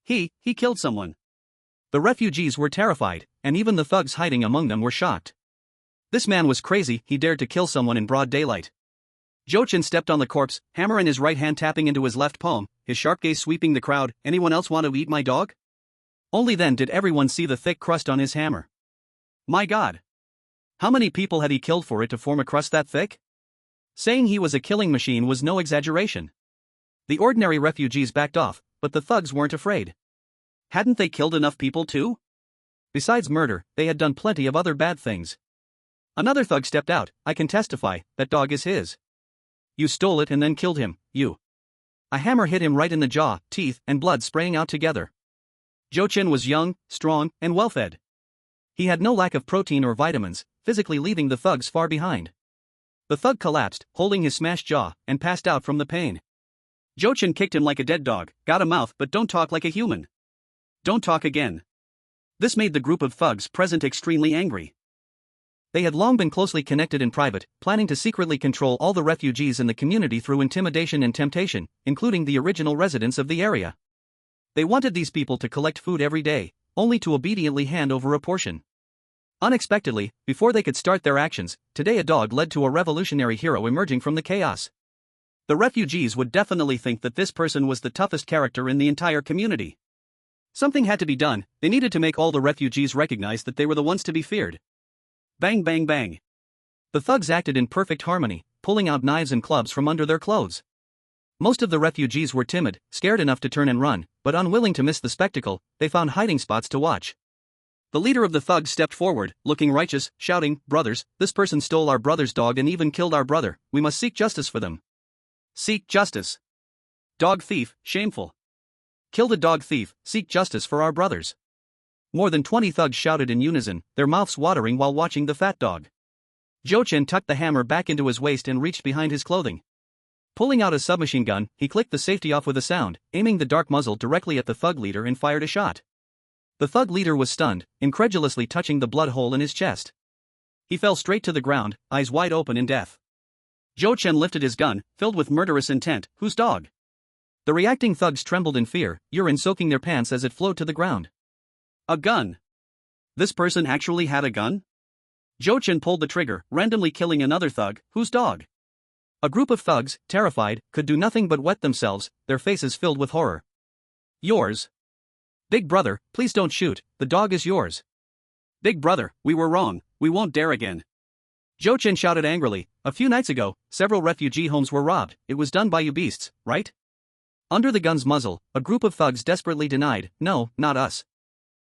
He killed someone. The refugees were terrified, and even the thugs hiding among them were shocked. This man was crazy, he dared to kill someone in broad daylight. Zhou Chen stepped on the corpse, hammer in his right hand tapping into his left palm, his sharp gaze sweeping the crowd. Anyone else want to eat my dog? Only then did everyone see the thick crust on his hammer. My God! How many people had he killed for it to form a crust that thick? Saying he was a killing machine was no exaggeration. The ordinary refugees backed off, but the thugs weren't afraid. Hadn't they killed enough people too? Besides murder, they had done plenty of other bad things. Another thug stepped out. I can testify, that dog is his. You stole it and then killed him, you. A hammer hit him right in the jaw, teeth and blood spraying out together. Jochin was young, strong, and well-fed. He had no lack of protein or vitamins, physically leaving the thugs far behind. The thug collapsed, holding his smashed jaw, and passed out from the pain. Jochin kicked him like a dead dog. Got a mouth but don't talk like a human. Don't talk again. This made the group of thugs present extremely angry. They had long been closely connected in private, planning to secretly control all the refugees in the community through intimidation and temptation, including the original residents of the area. They wanted these people to collect food every day, only to obediently hand over a portion. Unexpectedly, before they could start their actions, today a dog led to a revolutionary hero emerging from the chaos. The refugees would definitely think that this person was the toughest character in the entire community. Something had to be done. They needed to make all the refugees recognize that they were the ones to be feared. Bang bang bang. The thugs acted in perfect harmony, pulling out knives and clubs from under their clothes. Most of the refugees were timid, scared enough to turn and run, but unwilling to miss the spectacle, they found hiding spots to watch. The leader of the thugs stepped forward, looking righteous, shouting, "Brothers, this person stole our brother's dog and even killed our brother. We must seek justice for them." Seek justice. Dog thief, shameful. Kill the dog thief, seek justice for our brothers. More than 20 thugs shouted in unison, their mouths watering while watching the fat dog. Jochin tucked the hammer back into his waist and reached behind his clothing. Pulling out a submachine gun, he clicked the safety off with a sound, aiming the dark muzzle directly at the thug leader and fired a shot. The thug leader was stunned, incredulously touching the blood hole in his chest. He fell straight to the ground, eyes wide open in death. Jochin lifted his gun, filled with murderous intent. Whose dog? The reacting thugs trembled in fear, urine soaking their pants as it flowed to the ground. A gun. This person actually had a gun? Jochin pulled the trigger, randomly killing another thug. Whose dog? A group of thugs, terrified, could do nothing but wet themselves, their faces filled with horror. Yours. Big brother, please don't shoot, the dog is yours. Big brother, we were wrong, we won't dare again. Jochin shouted angrily. A few nights ago, several refugee homes were robbed. It was done by you beasts, right? Under the gun's muzzle, a group of thugs desperately denied. No, not us.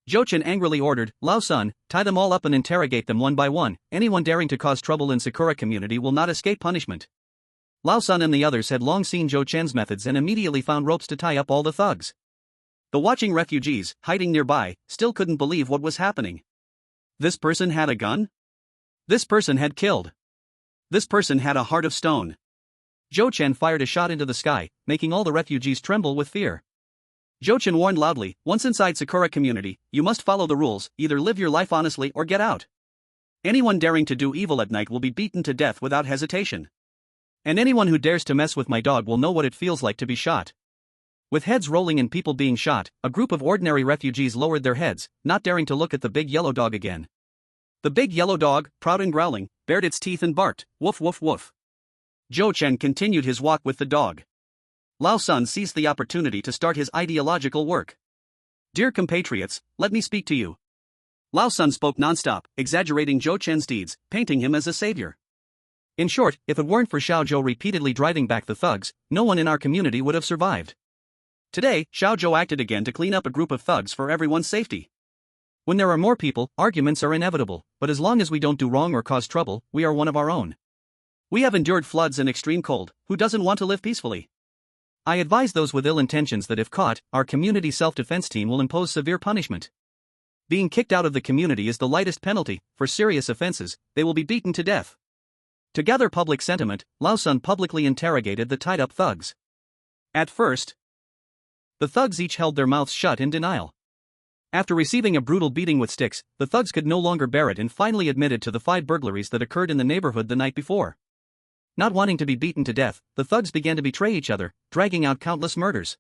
Jochin angrily ordered, Lao-san, tie them all up and interrogate them one by one. Anyone daring to cause trouble in Sakura community will not escape punishment. Lao-san and the others had long seen Jochin's methods and immediately found ropes to tie up all the thugs. The watching refugees, hiding nearby, still couldn't believe what was happening. This person had a gun? This person had killed. This person had a heart of stone. Jochin fired a shot into the sky, making all the refugees tremble with fear. Jochin warned loudly, once inside Sakura community, you must follow the rules, either live your life honestly or get out. Anyone daring to do evil at night will be beaten to death without hesitation. And anyone who dares to mess with my dog will know what it feels like to be shot. With heads rolling and people being shot, a group of ordinary refugees lowered their heads, not daring to look at the big yellow dog again. The big yellow dog, proud and growling, bared its teeth and barked, woof woof woof. Jochin continued his walk with the dog. Lao-san seized the opportunity to start his ideological work. Dear compatriots, let me speak to you. Lao-san spoke non-stop, exaggerating Jochin's deeds, painting him as a savior. In short, if it weren't for Xiaozhou repeatedly driving back the thugs, no one in our community would have survived. Today, Xiaozhou acted again to clean up a group of thugs for everyone's safety. When there are more people, arguments are inevitable, but as long as we don't do wrong or cause trouble, we are one of our own. We have endured floods and extreme cold, who doesn't want to live peacefully? I advise those with ill intentions that if caught, our community self-defense team will impose severe punishment. Being kicked out of the community is the lightest penalty. For serious offenses, they will be beaten to death. To gather public sentiment, Lao-san publicly interrogated the tied-up thugs. At first, the thugs each held their mouths shut in denial. After receiving a brutal beating with sticks, the thugs could no longer bear it and finally admitted to the 5 burglaries that occurred in the neighborhood the night before. Not wanting to be beaten to death, the thugs began to betray each other, dragging out countless murders.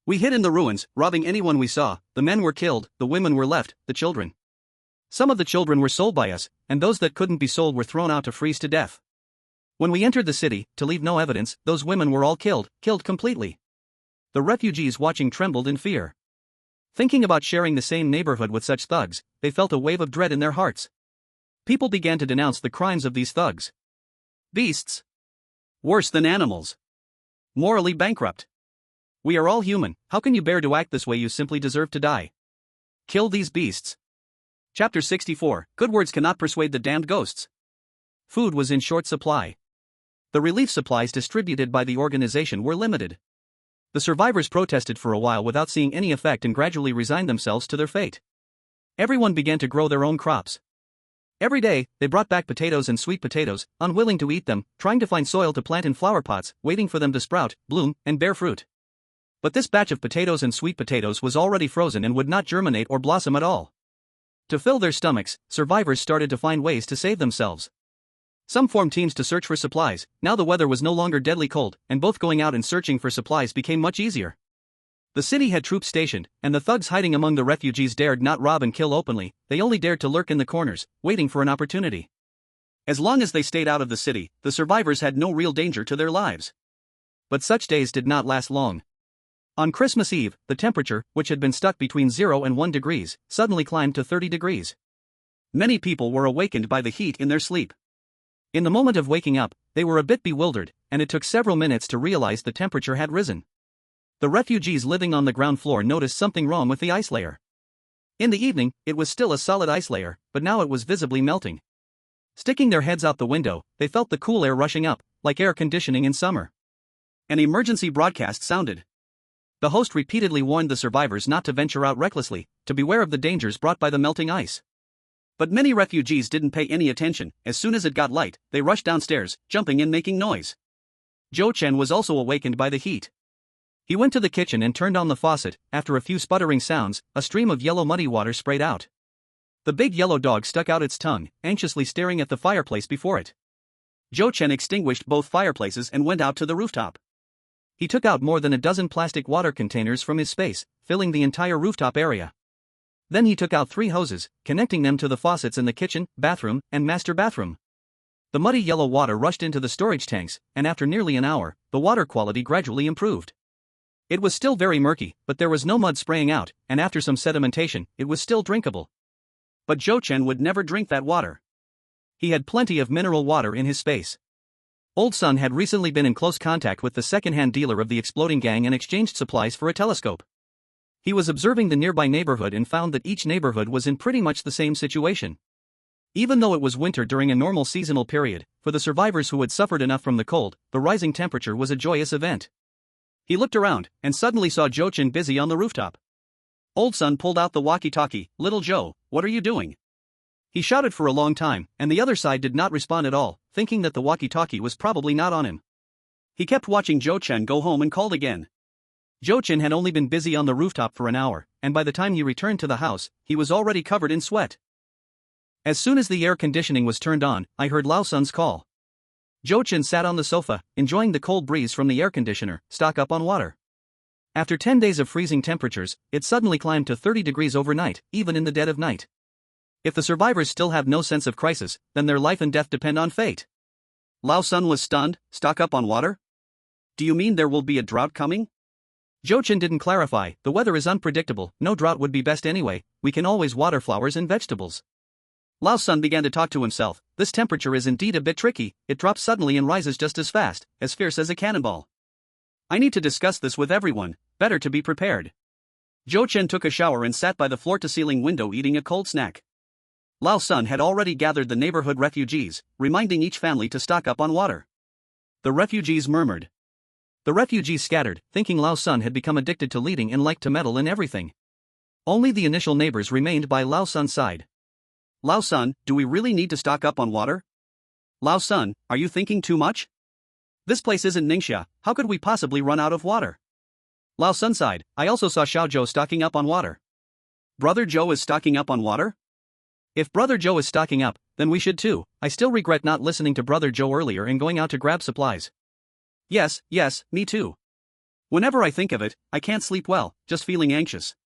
We hid in the ruins, robbing anyone we saw. The men were killed, the women were left, the children. Some of the children were sold by us, and those that couldn't be sold were thrown out to freeze to death. When we entered the city, to leave no evidence, those women were all killed completely. The refugees watching trembled in fear. Thinking about sharing the same neighborhood with such thugs, they felt a wave of dread in their hearts. People began to denounce the crimes of these thugs. Beasts. Worse than animals. Morally bankrupt. We are all human, how can you bear to act this way? You simply deserve to die. Kill these beasts. Chapter 64, Good words cannot persuade the damned ghosts. Food was in short supply. The relief supplies distributed by the organization were limited. The survivors protested for a while without seeing any effect and gradually resigned themselves to their fate. Everyone began to grow their own crops. Every day, they brought back potatoes and sweet potatoes, unwilling to eat them, trying to find soil to plant in flower pots, waiting for them to sprout, bloom, and bear fruit. But this batch of potatoes and sweet potatoes was already frozen and would not germinate or blossom at all. To fill their stomachs, survivors started to find ways to save themselves. Some formed teams to search for supplies. Now the weather was no longer deadly cold, and both going out and searching for supplies became much easier. The city had troops stationed, and the thugs hiding among the refugees dared not rob and kill openly, they only dared to lurk in the corners, waiting for an opportunity. As long as they stayed out of the city, the survivors had no real danger to their lives. But such days did not last long. On Christmas Eve, the temperature, which had been stuck between 0 and 1 degrees, suddenly climbed to 30 degrees. Many people were awakened by the heat in their sleep. In the moment of waking up, they were a bit bewildered, and it took several minutes to realize the temperature had risen. The refugees living on the ground floor noticed something wrong with the ice layer. In the evening, it was still a solid ice layer, but now it was visibly melting. Sticking their heads out the window, they felt the cool air rushing up, like air conditioning in summer. An emergency broadcast sounded. The host repeatedly warned the survivors not to venture out recklessly, to beware of the dangers brought by the melting ice. But many refugees didn't pay any attention. As soon as it got light, they rushed downstairs, jumping and making noise. Zhou Chen was also awakened by the heat. He went to the kitchen and turned on the faucet. After a few sputtering sounds, a stream of yellow muddy water sprayed out. The big yellow dog stuck out its tongue, anxiously staring at the fireplace before it. Zhou Chen extinguished both fireplaces and went out to the rooftop. He took out more than a dozen plastic water containers from his space, filling the entire rooftop area. Then he took out 3 hoses, connecting them to the faucets in the kitchen, bathroom, and master bathroom. The muddy yellow water rushed into the storage tanks, and after nearly an hour, the water quality gradually improved. It was still very murky, but there was no mud spraying out, and after some sedimentation, it was still drinkable. But Zhou Chen would never drink that water. He had plenty of mineral water in his space. Old Sun had recently been in close contact with the second-hand dealer of the exploding gang and exchanged supplies for a telescope. He was observing the nearby neighborhood and found that each neighborhood was in pretty much the same situation. Even though it was winter during a normal seasonal period, for the survivors who had suffered enough from the cold, the rising temperature was a joyous event. He looked around, and suddenly saw Zhou Chen busy on the rooftop. Old Sun pulled out the walkie-talkie. "Little Joe, what are you doing?" He shouted for a long time, and the other side did not respond at all, thinking that the walkie-talkie was probably not on him. He kept watching Zhou Chen go home and called again. Zhou Chen had only been busy on the rooftop for an hour, and by the time he returned to the house, he was already covered in sweat. As soon as the air conditioning was turned on, I heard Lao Sun's call. Zhou Chen sat on the sofa, enjoying the cold breeze from the air conditioner, stock up on water. After 10 days of freezing temperatures, it suddenly climbed to 30 degrees overnight, even in the dead of night. If the survivors still have no sense of crisis, then their life and death depend on fate. Lao Sun was stunned. "Stock up on water? Do you mean there will be a drought coming?" Zhou Chen didn't clarify. "The weather is unpredictable, no drought would be best anyway, we can always water flowers and vegetables." Lao Sun began to talk to himself. "This temperature is indeed a bit tricky, it drops suddenly and rises just as fast, as fierce as a cannonball. I need to discuss this with everyone, better to be prepared." Zhou Chen took a shower and sat by the floor-to-ceiling window eating a cold snack. Lao Sun had already gathered the neighborhood refugees, reminding each family to stock up on water. The refugees murmured. The refugees scattered, thinking Lao Sun had become addicted to leading and liked to meddle in everything. Only the initial neighbors remained by Lao Sun's side. "Lao Sun, do we really need to stock up on water? Lao Sun, are you thinking too much? This place isn't Ningxia, how could we possibly run out of water?" Lao Sun sighed. "I also saw Xiao Zhou stocking up on water." "Brother Zhou is stocking up on water? If Brother Zhou is stocking up, then we should too. I still regret not listening to Brother Zhou earlier and going out to grab supplies." Yes, me too. Whenever I think of it, I can't sleep well, just feeling anxious."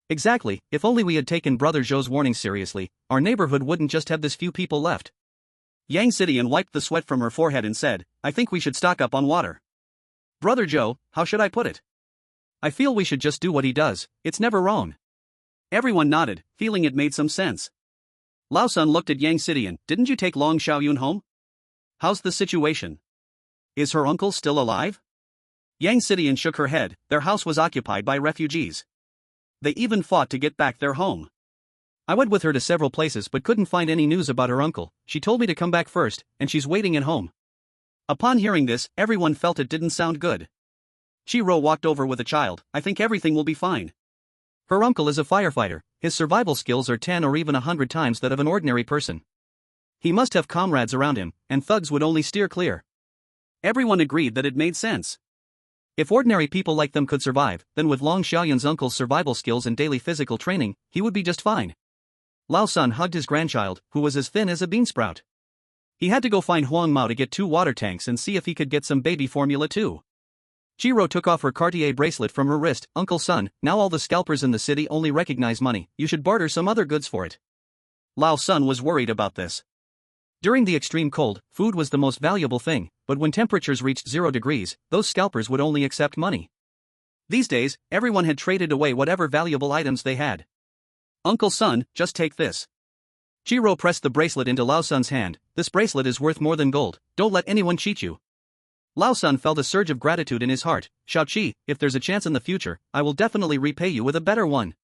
Exactly, if only we had taken Brother Zhou's warning seriously, our neighborhood wouldn't just have this few people left. Yang Sidian wiped the sweat from her forehead and said, "I think we should stock up on water." "Brother Zhou, how should I put it? I feel we should just do what he does, it's never wrong." Everyone nodded, feeling it made some sense. Lao Sun looked at Yang Sidian. "Didn't you take Long Xiaoyun home? How's the situation? Is her uncle still alive?" Yang Sidian shook her head. Their house was occupied by refugees. They even fought to get back their home. "I went with her to several places but couldn't find any news about her uncle. She told me to come back first, and she's waiting at home." Upon hearing this, everyone felt it didn't sound good. Chiro walked over with a child. I think everything will be fine. Her uncle is a firefighter. His survival skills are 10 or even 100 times that of an ordinary person. He must have comrades around him, and thugs would only steer clear. Everyone agreed that it made sense. If ordinary people like them could survive, then with Long Xiaoyan's uncle's survival skills and daily physical training, he would be just fine. Lao Sun hugged his grandchild, who was as thin as a beansprout. He had to go find Huang Mao to get 2 water tanks and see if he could get some baby formula too. Chiro took off her Cartier bracelet from her wrist. Uncle Sun, now all the scalpers in the city only recognize money, you should barter some other goods for it. Lao Sun was worried about this. During the extreme cold, food was the most valuable thing, but when temperatures reached 0 degrees, those scalpers would only accept money. These days, everyone had traded away whatever valuable items they had. Uncle Sun, just take this. Chiro pressed the bracelet into Lao Sun's hand. This bracelet is worth more than gold, don't let anyone cheat you. Lao Sun felt a surge of gratitude in his heart. Xiaoqi, if there's a chance in the future, I will definitely repay you with a better one.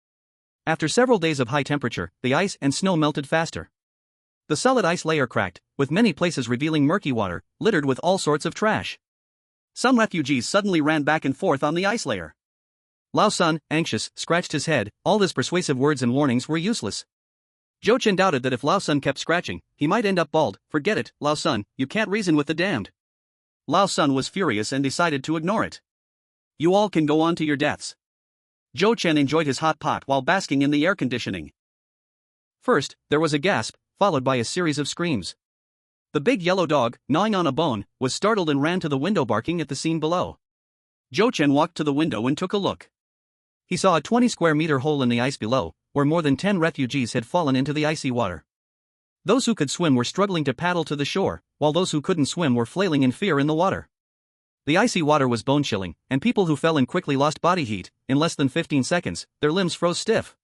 After several days of high temperature, the ice and snow melted faster. The solid ice layer cracked, with many places revealing murky water, littered with all sorts of trash. Some refugees suddenly ran back and forth on the ice layer. Lao Sun, anxious, scratched his head. All his persuasive words and warnings were useless. Zhou Chen doubted that if Lao Sun kept scratching, he might end up bald. Forget it, Lao Sun, you can't reason with the damned. Lao Sun was furious and decided to ignore it. You all can go on to your deaths. Zhou Chen enjoyed his hot pot while basking in the air conditioning. First, there was a gasp, followed by a series of screams. The big yellow dog, gnawing on a bone, was startled and ran to the window barking at the scene below. Zhou Chen walked to the window and took a look. He saw a 20 square meter hole in the ice below, where more than 10 refugees had fallen into the icy water. Those who could swim were struggling to paddle to the shore, while those who couldn't swim were flailing in fear in the water. The icy water was bone-chilling, and people who fell in quickly lost body heat. In less than 15 seconds, their limbs froze stiff.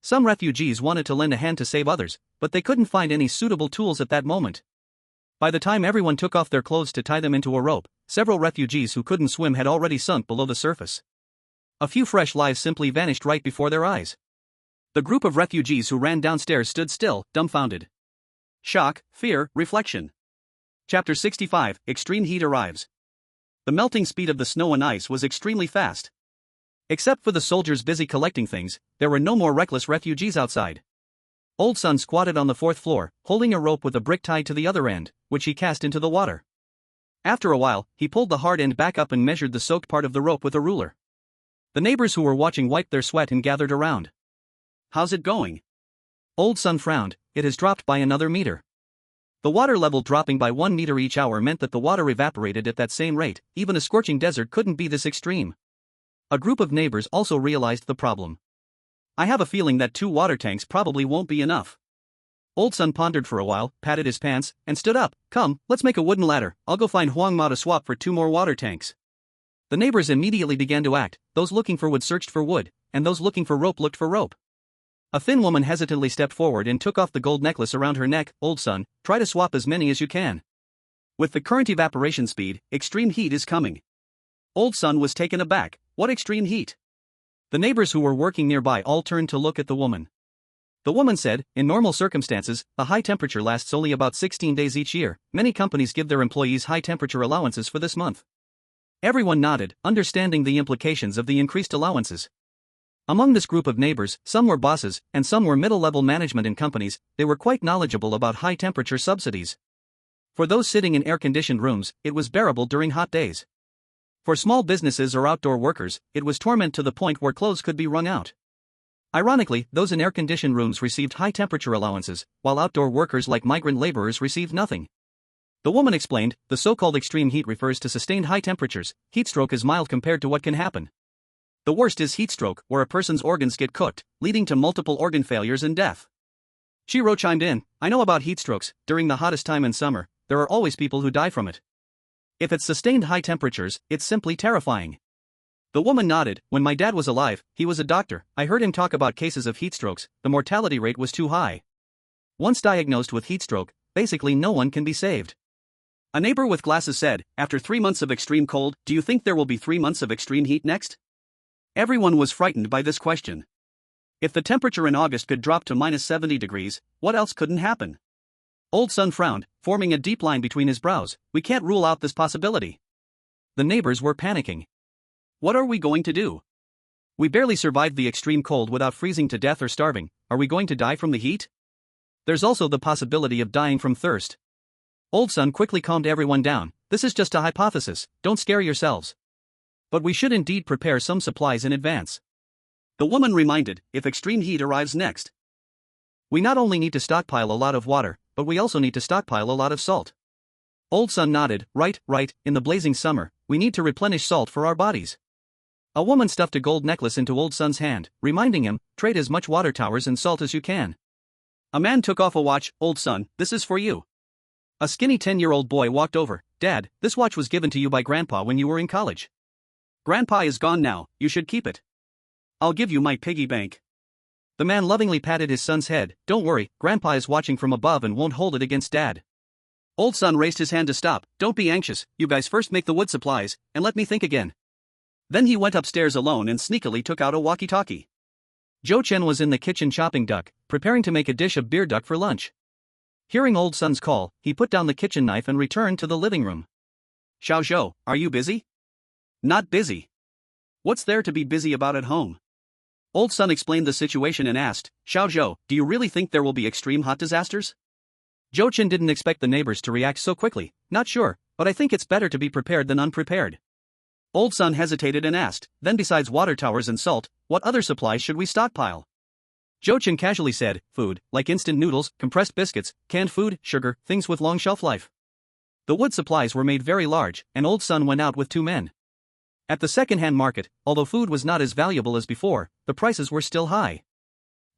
Some refugees wanted to lend a hand to save others, but they couldn't find any suitable tools at that moment. By the time everyone took off their clothes to tie them into a rope, several refugees who couldn't swim had already sunk below the surface. A few fresh lives simply vanished right before their eyes. The group of refugees who ran downstairs stood still, dumbfounded. Shock, fear, reflection. Chapter 65, Extreme Heat arrives. The melting speed of the snow and ice was extremely fast. Except for the soldiers busy collecting things, there were no more reckless refugees outside. Old Sun squatted on the 4th floor, holding a rope with a brick tied to the other end, which he cast into the water. After a while, he pulled the hard end back up and measured the soaked part of the rope with a ruler. The neighbors who were watching wiped their sweat and gathered around. How's it going? Old Sun frowned. It has dropped by another meter. The water level dropping by 1 meter each hour meant that the water evaporated at that same rate. Even a scorching desert couldn't be this extreme. A group of neighbors also realized the problem. I have a feeling that 2 water tanks probably won't be enough. Old Sun pondered for a while, patted his pants, and stood up. Come, let's make a wooden ladder. I'll go find Huang Mao to swap for 2 more water tanks. The neighbors immediately began to act. Those looking for wood searched for wood, and those looking for rope looked for rope. A thin woman hesitantly stepped forward and took off the gold necklace around her neck. Old Sun, try to swap as many as you can. With the current evaporation speed, extreme heat is coming. Old Sun was taken aback. What extreme heat? The neighbors who were working nearby all turned to look at the woman. The woman said, in normal circumstances, a high temperature lasts only about 16 days each year. Many companies give their employees high temperature allowances for this month. Everyone nodded, understanding the implications of the increased allowances. Among this group of neighbors, some were bosses, and some were middle-level management in companies. They were quite knowledgeable about high-temperature subsidies. For those sitting in air-conditioned rooms, it was bearable during hot days. For small businesses or outdoor workers, it was torment to the point where clothes could be wrung out. Ironically, those in air-conditioned rooms received high-temperature allowances, while outdoor workers like migrant laborers received nothing. The woman explained, the so-called extreme heat refers to sustained high temperatures. Heatstroke is mild compared to what can happen. The worst is heatstroke, where a person's organs get cooked, leading to multiple organ failures and death. Shiro chimed in, I know about heatstrokes. During the hottest time in summer, there are always people who die from it. If it's sustained high temperatures, it's simply terrifying. The woman nodded. When my dad was alive, he was a doctor. I heard him talk about cases of heatstrokes. The mortality rate was too high. Once diagnosed with heatstroke, basically no one can be saved. A neighbor with glasses said, after 3 months of extreme cold, do you think there will be 3 months of extreme heat next? Everyone was frightened by this question. If the temperature in August could drop to -70 degrees, what else couldn't happen? Old Sun frowned, forming a deep line between his brows. We can't rule out this possibility. The neighbors were panicking. What are we going to do? We barely survived the extreme cold without freezing to death or starving. Are we going to die from the heat? There's also the possibility of dying from thirst. Old Sun quickly calmed everyone down. This is just a hypothesis, don't scare yourselves. But we should indeed prepare some supplies in advance. The woman reminded, if extreme heat arrives next. We not only need to stockpile a lot of water, but we also need to stockpile a lot of salt. Old Sun nodded, right, in the blazing summer, we need to replenish salt for our bodies. A woman stuffed a gold necklace into Old Sun's hand, reminding him, trade as much water towers and salt as you can. A man took off a watch. Old Sun, this is for you. A skinny 10-year-old boy walked over. Dad, this watch was given to you by Grandpa when you were in college. Grandpa is gone now, you should keep it. I'll give you my piggy bank. The man lovingly patted his son's head. Don't worry, Grandpa is watching from above and won't hold it against Dad. Old Sun raised his hand to stop. Don't be anxious, you guys first make the wood supplies, and let me think again. Then he went upstairs alone and sneakily took out a walkie-talkie. Zhou Chen was in the kitchen chopping duck, preparing to make a dish of beer duck for lunch. Hearing Old Sun's call, he put down the kitchen knife and returned to the living room. Xiao Zhou, are you busy? Not busy. What's there to be busy about at home? Old Sun explained the situation and asked, Xiao Zhou, do you really think there will be extreme hot disasters? Zhou Chen didn't expect the neighbors to react so quickly. Not sure, but I think it's better to be prepared than unprepared. Old Sun hesitated and asked, then besides water towers and salt, what other supplies should we stockpile? Zhou Chen casually said, food, like instant noodles, compressed biscuits, canned food, sugar, things with long shelf life. The wood supplies were made very large, and Old Sun went out with 2 men. At the second-hand market, although food was not as valuable as before, the prices were still high.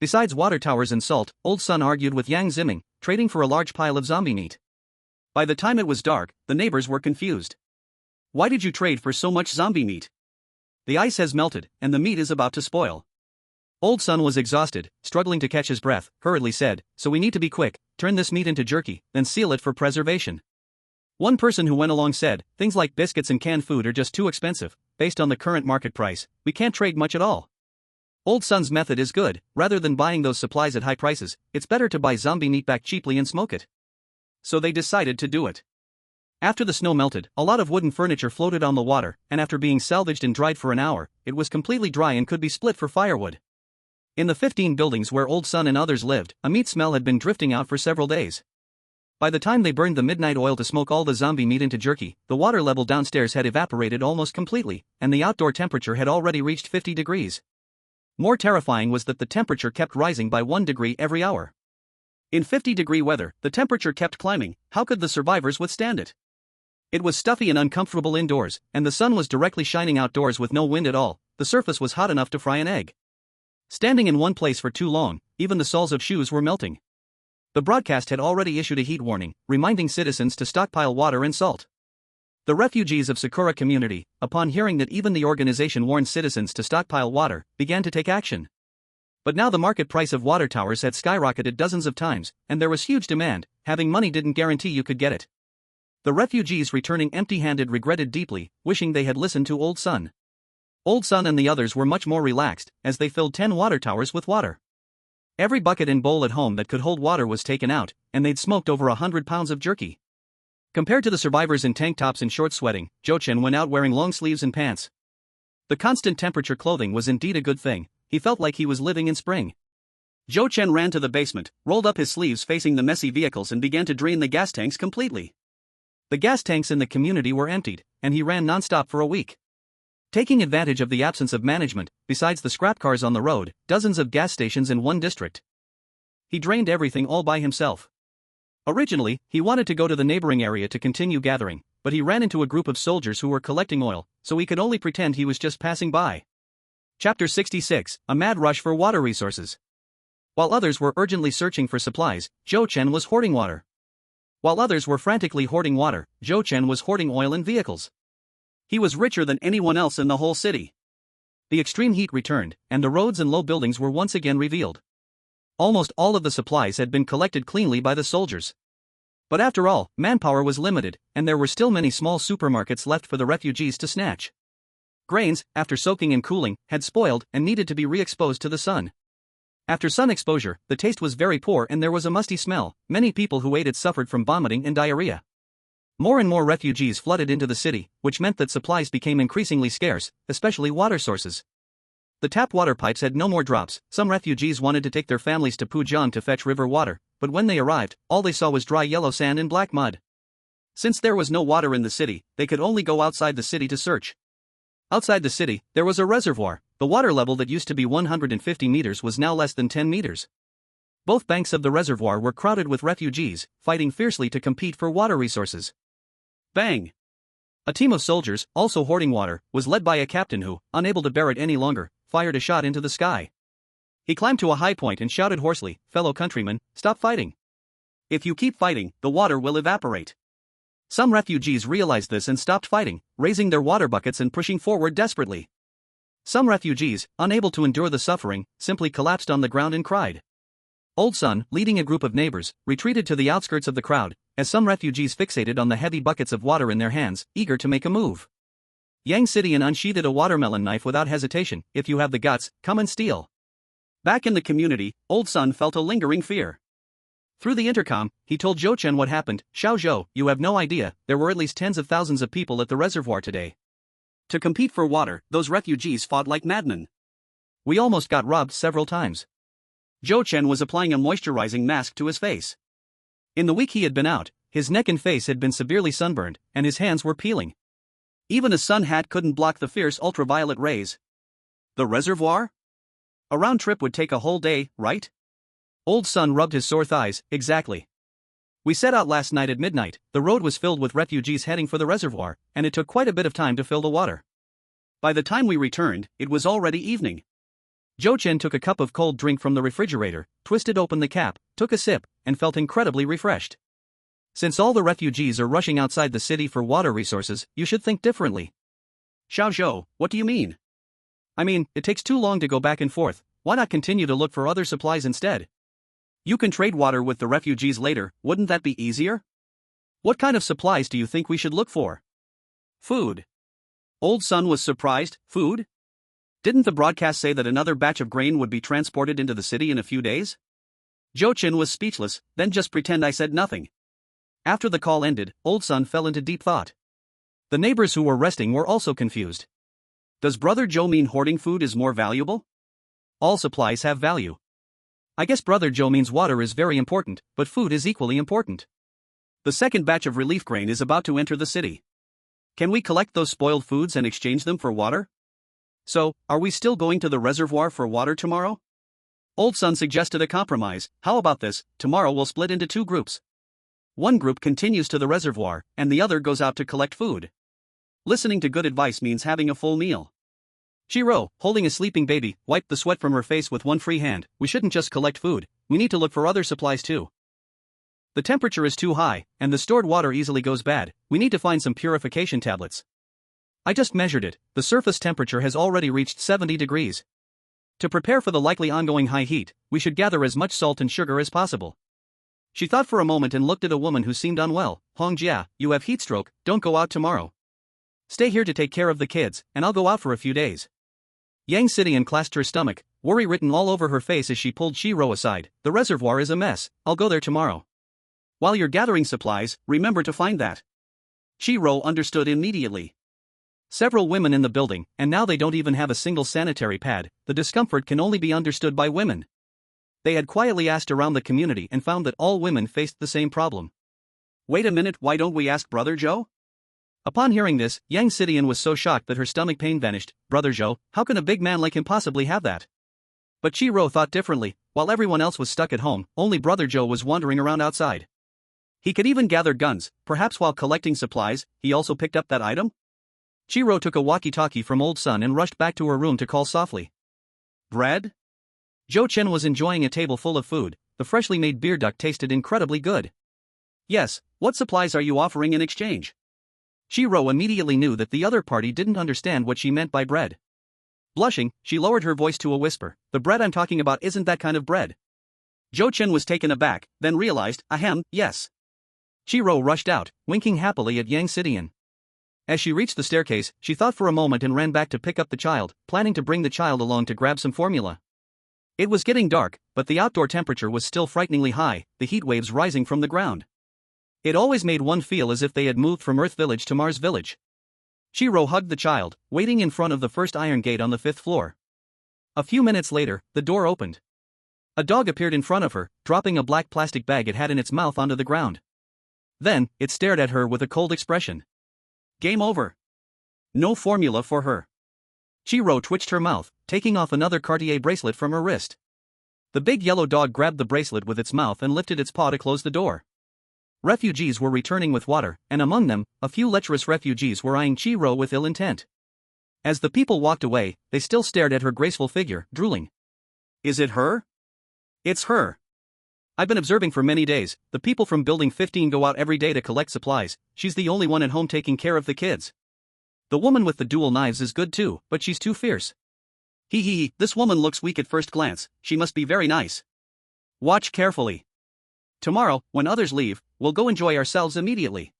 Besides water towers and salt, Old Sun argued with Yang Ziming, trading for a large pile of zombie meat. By the time it was dark, the neighbors were confused. Why did you trade for so much zombie meat? The ice has melted, and the meat is about to spoil. Old Sun was exhausted, struggling to catch his breath, hurriedly said, so we need to be quick, turn this meat into jerky, then seal it for preservation. One person who went along said, things like biscuits and canned food are just too expensive, based on the current market price, we can't trade much at all. Old Sun's method is good, rather than buying those supplies at high prices, it's better to buy zombie meat back cheaply and smoke it. So they decided to do it. After the snow melted, a lot of wooden furniture floated on the water, and after being salvaged and dried for an hour, it was completely dry and could be split for firewood. In the 15 buildings where Old Sun and others lived, a meat smell had been drifting out for several days. By the time they burned the midnight oil to smoke all the zombie meat into jerky, the water level downstairs had evaporated almost completely, and the outdoor temperature had already reached 50 degrees. More terrifying was that the temperature kept rising by 1 degree every hour. In 50-degree weather, the temperature kept climbing. How could the survivors withstand it? It was stuffy and uncomfortable indoors, and the sun was directly shining outdoors with no wind at all. The surface was hot enough to fry an egg. Standing in one place for too long, even the soles of shoes were melting. The broadcast had already issued a heat warning, reminding citizens to stockpile water and salt. The refugees of Sakura community, upon hearing that even the organization warned citizens to stockpile water, began to take action. But now the market price of water towers had skyrocketed dozens of times, and there was huge demand. Having money didn't guarantee you could get it. The refugees returning empty-handed regretted deeply, wishing they had listened to Old Sun. Old Sun and the others were much more relaxed, as they filled 10 water towers with water. Every bucket and bowl at home that could hold water was taken out, and they'd smoked over 100 pounds of jerky. Compared to the survivors in tank tops and short sweating, Zhou Chen went out wearing long sleeves and pants. The constant temperature clothing was indeed a good thing. He felt like he was living in spring. Zhou Chen ran to the basement, rolled up his sleeves facing the messy vehicles and began to drain the gas tanks completely. The gas tanks in the community were emptied, and he ran non-stop for a week. Taking advantage of the absence of management, besides the scrap cars on the road, dozens of gas stations in one district. He drained everything all by himself. Originally, he wanted to go to the neighboring area to continue gathering, but he ran into a group of soldiers who were collecting oil, so he could only pretend he was just passing by. Chapter 66, A Mad Rush for Water Resources. While others were urgently searching for supplies, Zhou Chen was hoarding water. While others were frantically hoarding water, Zhou Chen was hoarding oil and vehicles. He was richer than anyone else in the whole city. The extreme heat returned, and the roads and low buildings were once again revealed. Almost all of the supplies had been collected cleanly by the soldiers. But after all, manpower was limited, and there were still many small supermarkets left for the refugees to snatch. Grains, after soaking and cooling, had spoiled and needed to be re-exposed to the sun. After sun exposure, the taste was very poor and there was a musty smell. Many people who ate it suffered from vomiting and diarrhea. More and more refugees flooded into the city, which meant that supplies became increasingly scarce, especially water sources. The tap water pipes had no more drops. Some refugees wanted to take their families to Pujiang to fetch river water, but when they arrived, all they saw was dry yellow sand and black mud. Since there was no water in the city, they could only go outside the city to search. Outside the city, there was a reservoir. The water level that used to be 150 meters was now less than 10 meters. Both banks of the reservoir were crowded with refugees, fighting fiercely to compete for water resources. Bang! A team of soldiers, also hoarding water, was led by a captain who, unable to bear it any longer, fired a shot into the sky. He climbed to a high point and shouted hoarsely, "Fellow countrymen, stop fighting. If you keep fighting, the water will evaporate." Some refugees realized this and stopped fighting, raising their water buckets and pushing forward desperately. Some refugees, unable to endure the suffering, simply collapsed on the ground and cried. Old Sun, leading a group of neighbors, retreated to the outskirts of the crowd, as some refugees fixated on the heavy buckets of water in their hands, eager to make a move. Yang Sidian unsheathed a watermelon knife without hesitation. "If you have the guts, come and steal." Back in the community, Old Sun felt a lingering fear. Through the intercom, he told Zhou Chen what happened. "Xiao Zhou, you have no idea, there were at least tens of thousands of people at the reservoir today. To compete for water, those refugees fought like madmen. We almost got robbed several times." Zhou Chen was applying a moisturizing mask to his face. In the week he had been out, his neck and face had been severely sunburned, and his hands were peeling. Even a sun hat couldn't block the fierce ultraviolet rays. The reservoir? A round trip would take a whole day, right? Old Sun rubbed his sore thighs. "Exactly. We set out last night at midnight. The road was filled with refugees heading for the reservoir, and it took quite a bit of time to fill the water. By the time we returned, it was already evening." Zhou Chen took a cup of cold drink from the refrigerator, twisted open the cap, took a sip, and felt incredibly refreshed. "Since all the refugees are rushing outside the city for water resources, you should think differently." "Xiao Zhou, what do you mean?" "I mean, it takes too long to go back and forth. Why not continue to look for other supplies instead? You can trade water with the refugees later, wouldn't that be easier? What kind of supplies do you think we should look for?" "Food." Old Sun was surprised. "Food? Didn't the broadcast say that another batch of grain would be transported into the city in a few days?" Zhou Chen was speechless. "Then just pretend I said nothing." After the call ended, Old Sun fell into deep thought. The neighbors who were resting were also confused. Does Brother Zhou mean hoarding food is more valuable? All supplies have value. I guess Brother Zhou means water is very important, but food is equally important. The second batch of relief grain is about to enter the city. Can we collect those spoiled foods and exchange them for water? So, are we still going to the reservoir for water tomorrow? Old Sun suggested a compromise. "How about this? Tomorrow we'll split into two groups. One group continues to the reservoir, and the other goes out to collect food. Listening to good advice means having a full meal." Shiro, holding a sleeping baby, wiped the sweat from her face with one free hand. "We shouldn't just collect food, we need to look for other supplies too. The temperature is too high, and the stored water easily goes bad. We need to find some purification tablets. I just measured it, the surface temperature has already reached 70 degrees. To prepare for the likely ongoing high heat, we should gather as much salt and sugar as possible." She thought for a moment and looked at a woman who seemed unwell. "Hong Jia, you have heat stroke, don't go out tomorrow. Stay here to take care of the kids, and I'll go out for a few days." Yang Sidian clasped her stomach, worry written all over her face as she pulled Shiro aside. "The reservoir is a mess, I'll go there tomorrow. While you're gathering supplies, remember to find that." Shiro understood immediately. Several women in the building, and now they don't even have a single sanitary pad. The discomfort can only be understood by women. They had quietly asked around the community and found that all women faced the same problem. "Wait a minute, why don't we ask Brother Zhou?" Upon hearing this, Yang Sidian was so shocked that her stomach pain vanished. "Brother Zhou, how can a big man like him possibly have that?" But Shiro thought differently. While everyone else was stuck at home, only Brother Zhou was wandering around outside. He could even gather guns. Perhaps while collecting supplies, he also picked up that item? Shiro took a walkie-talkie from Old Sun and rushed back to her room to call softly. "Bread?" Zhou Chen was enjoying a table full of food. The freshly made beer duck tasted incredibly good. "Yes, what supplies are you offering in exchange?" Shiro immediately knew that the other party didn't understand what she meant by bread. Blushing, she lowered her voice to a whisper. "The bread I'm talking about isn't that kind of bread." Zhou Chen was taken aback, then realized, "Ahem, yes." Shiro rushed out, winking happily at Yang Sidian. As she reached the staircase, she thought for a moment and ran back to pick up the child, planning to bring the child along to grab some formula. It was getting dark, but the outdoor temperature was still frighteningly high, the heat waves rising from the ground. It always made one feel as if they had moved from Earth Village to Mars Village. Chiro hugged the child, waiting in front of the first iron gate on the 5th floor. A few minutes later, the door opened. A dog appeared in front of her, dropping a black plastic bag it had in its mouth onto the ground. Then, it stared at her with a cold expression. Game over. No formula for her. Chiro twitched her mouth, taking off another Cartier bracelet from her wrist. The big yellow dog grabbed the bracelet with its mouth and lifted its paw to close the door. Refugees were returning with water, and among them, a few lecherous refugees were eyeing Chiro with ill intent. As the people walked away, they still stared at her graceful figure, drooling. Is it her? It's her. I've been observing for many days. The people from Building 15 go out every day to collect supplies. She's the only one at home taking care of the kids. The woman with the dual knives is good too, but she's too fierce. Hee, this woman looks weak at first glance. She must be very nice. Watch carefully. Tomorrow, when others leave, we'll go enjoy ourselves immediately.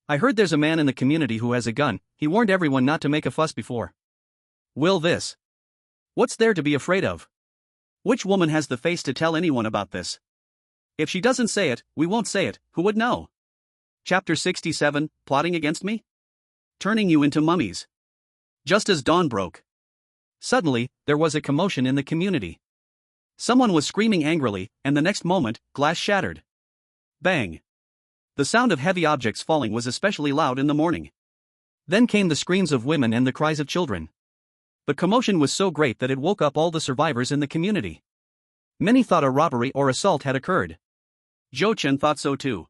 I heard there's a man in the community who has a gun. He warned everyone not to make a fuss before. Will this? What's there to be afraid of? Which woman has the face to tell anyone about this? If she doesn't say it, we won't say it. Who would know? Chapter 67, Plotting Against Me? Turning you into mummies. Just as dawn broke. Suddenly, there was a commotion in the community. Someone was screaming angrily, and the next moment, glass shattered. Bang. The sound of heavy objects falling was especially loud in the morning. Then came the screams of women and the cries of children. The commotion was so great that it woke up all the survivors in the community. Many thought a robbery or assault had occurred. Jo-chan thought so too.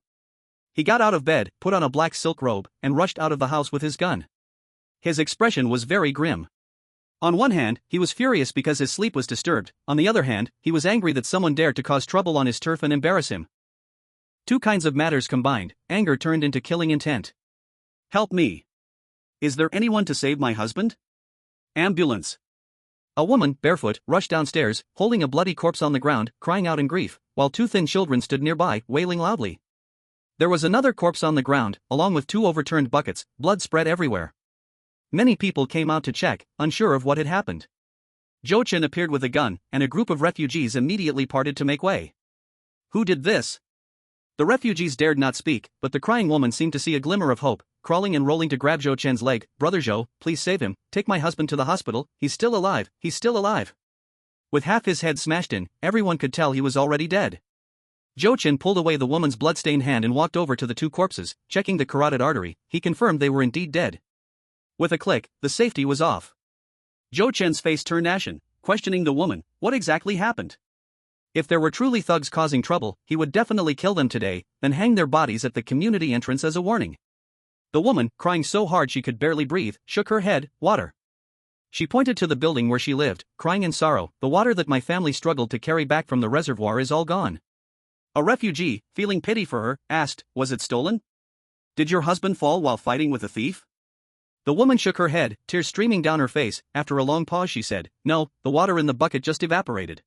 He got out of bed, put on a black silk robe, and rushed out of the house with his gun. His expression was very grim. On one hand, he was furious because his sleep was disturbed. On the other hand, he was angry that someone dared to cause trouble on his turf and embarrass him. Two kinds of matters combined, anger turned into killing intent. Help me. Is there anyone to save my husband? Ambulance. A woman, barefoot, rushed downstairs, holding a bloody corpse on the ground, crying out in grief, while two thin children stood nearby, wailing loudly. There was another corpse on the ground, along with two overturned buckets, blood spread everywhere. Many people came out to check, unsure of what had happened. Jo-chan appeared with a gun, and a group of refugees immediately parted to make way. Who did this? The refugees dared not speak, but the crying woman seemed to see a glimmer of hope, crawling and rolling to grab Jo-chan's leg. Brother Jo, please save him, take my husband to the hospital, he's still alive, he's still alive. With half his head smashed in, everyone could tell he was already dead. Jo-chan pulled away the woman's blood-stained hand and walked over to the two corpses, checking the carotid artery. He confirmed they were indeed dead. With a click, the safety was off. Jo-chan's face turned ashen, questioning the woman, what exactly happened? If there were truly thugs causing trouble, he would definitely kill them today, then hang their bodies at the community entrance as a warning. The woman, crying so hard she could barely breathe, shook her head. Water. She pointed to the building where she lived, crying in sorrow, the water that my family struggled to carry back from the reservoir is all gone. A refugee, feeling pity for her, asked, was it stolen? Did your husband fall while fighting with a thief? The woman shook her head, tears streaming down her face. After a long pause she said, no, the water in the bucket just evaporated.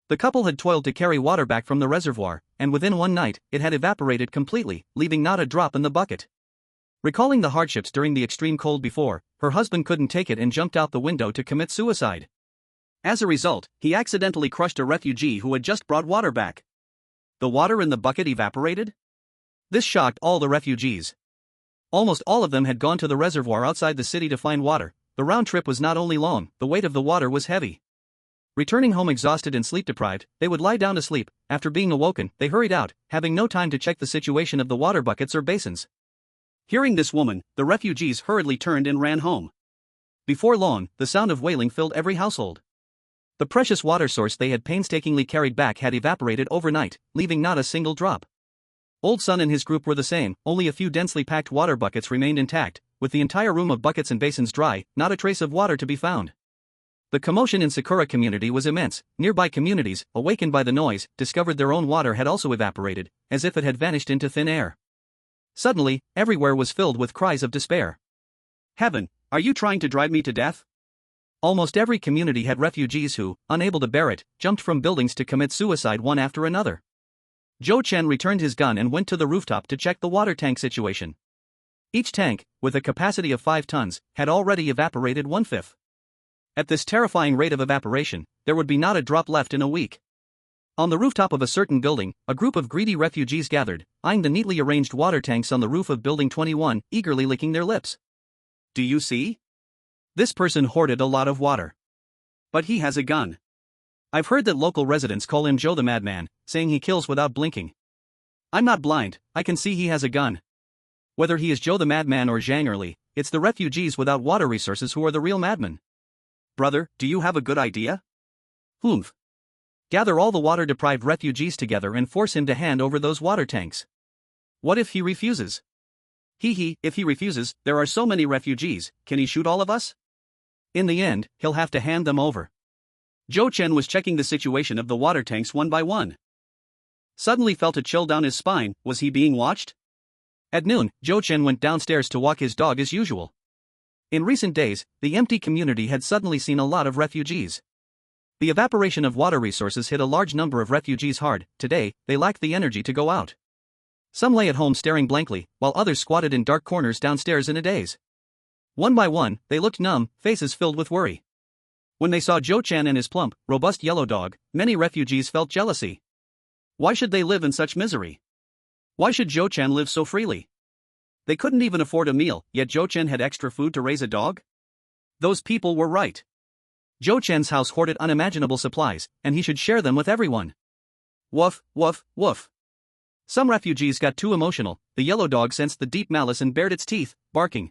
The couple had toiled to carry water back from the reservoir, and within one night, it had evaporated completely, leaving not a drop in the bucket. Recalling the hardships during the extreme cold before, her husband couldn't take it and jumped out the window to commit suicide. As a result, he accidentally crushed a refugee who had just brought water back. The water in the bucket evaporated? This shocked all the refugees. Almost all of them had gone to the reservoir outside the city to find water. The round trip was not only long, the weight of the water was heavy. Returning home exhausted and sleep-deprived, they would lie down to sleep. After being awoken, they hurried out, having no time to check the situation of the water buckets or basins. Hearing this woman, the refugees hurriedly turned and ran home. Before long, the sound of wailing filled every household. The precious water source they had painstakingly carried back had evaporated overnight, leaving not a single drop. Old Sun and his group were the same, only a few densely packed water buckets remained intact, with the entire room of buckets and basins dry, not a trace of water to be found. The commotion in Sakura community was immense. Nearby communities, awakened by the noise, discovered their own water had also evaporated, as if it had vanished into thin air. Suddenly, everywhere was filled with cries of despair. Heaven, are you trying to drive me to death? Almost every community had refugees who, unable to bear it, jumped from buildings to commit suicide one after another. Jo-chan returned his gun and went to the rooftop to check the water tank situation. Each tank, with a capacity of 5 tons, had already evaporated 1/5. At this terrifying rate of evaporation, there would be not a drop left in a week. On the rooftop of a certain building, a group of greedy refugees gathered, eyeing the neatly arranged water tanks on the roof of Building 21, eagerly licking their lips. Do you see? This person hoarded a lot of water. But he has a gun. I've heard that local residents call him Joe the Madman, saying he kills without blinking. I'm not blind, I can see he has a gun. Whether he is Joe the Madman or Zhang Erli, it's the refugees without water resources who are the real madmen. Brother, do you have a good idea? Humph. Gather all the water-deprived refugees together and force him to hand over those water tanks. What if he refuses? If he refuses, there are so many refugees, can he shoot all of us? In the end, he'll have to hand them over. Zhou Chen was checking the situation of the water tanks one by one. Suddenly felt a chill down his spine. Was he being watched? At noon, Zhou Chen went downstairs to walk his dog as usual. In recent days, the empty community had suddenly seen a lot of refugees. The evaporation of water resources hit a large number of refugees hard. Today, they lacked the energy to go out. Some lay at home staring blankly, while others squatted in dark corners downstairs in a daze. One by one, they looked numb, faces filled with worry. When they saw Zhou Chen and his plump, robust yellow dog, many refugees felt jealousy. Why should they live in such misery? Why should Zhou Chen live so freely? They couldn't even afford a meal, yet Zhou Chen had extra food to raise a dog? Those people were right. Zhou Chen's house hoarded unimaginable supplies, and he should share them with everyone. Woof, woof, woof. Some refugees got too emotional. The yellow dog sensed the deep malice and bared its teeth, barking.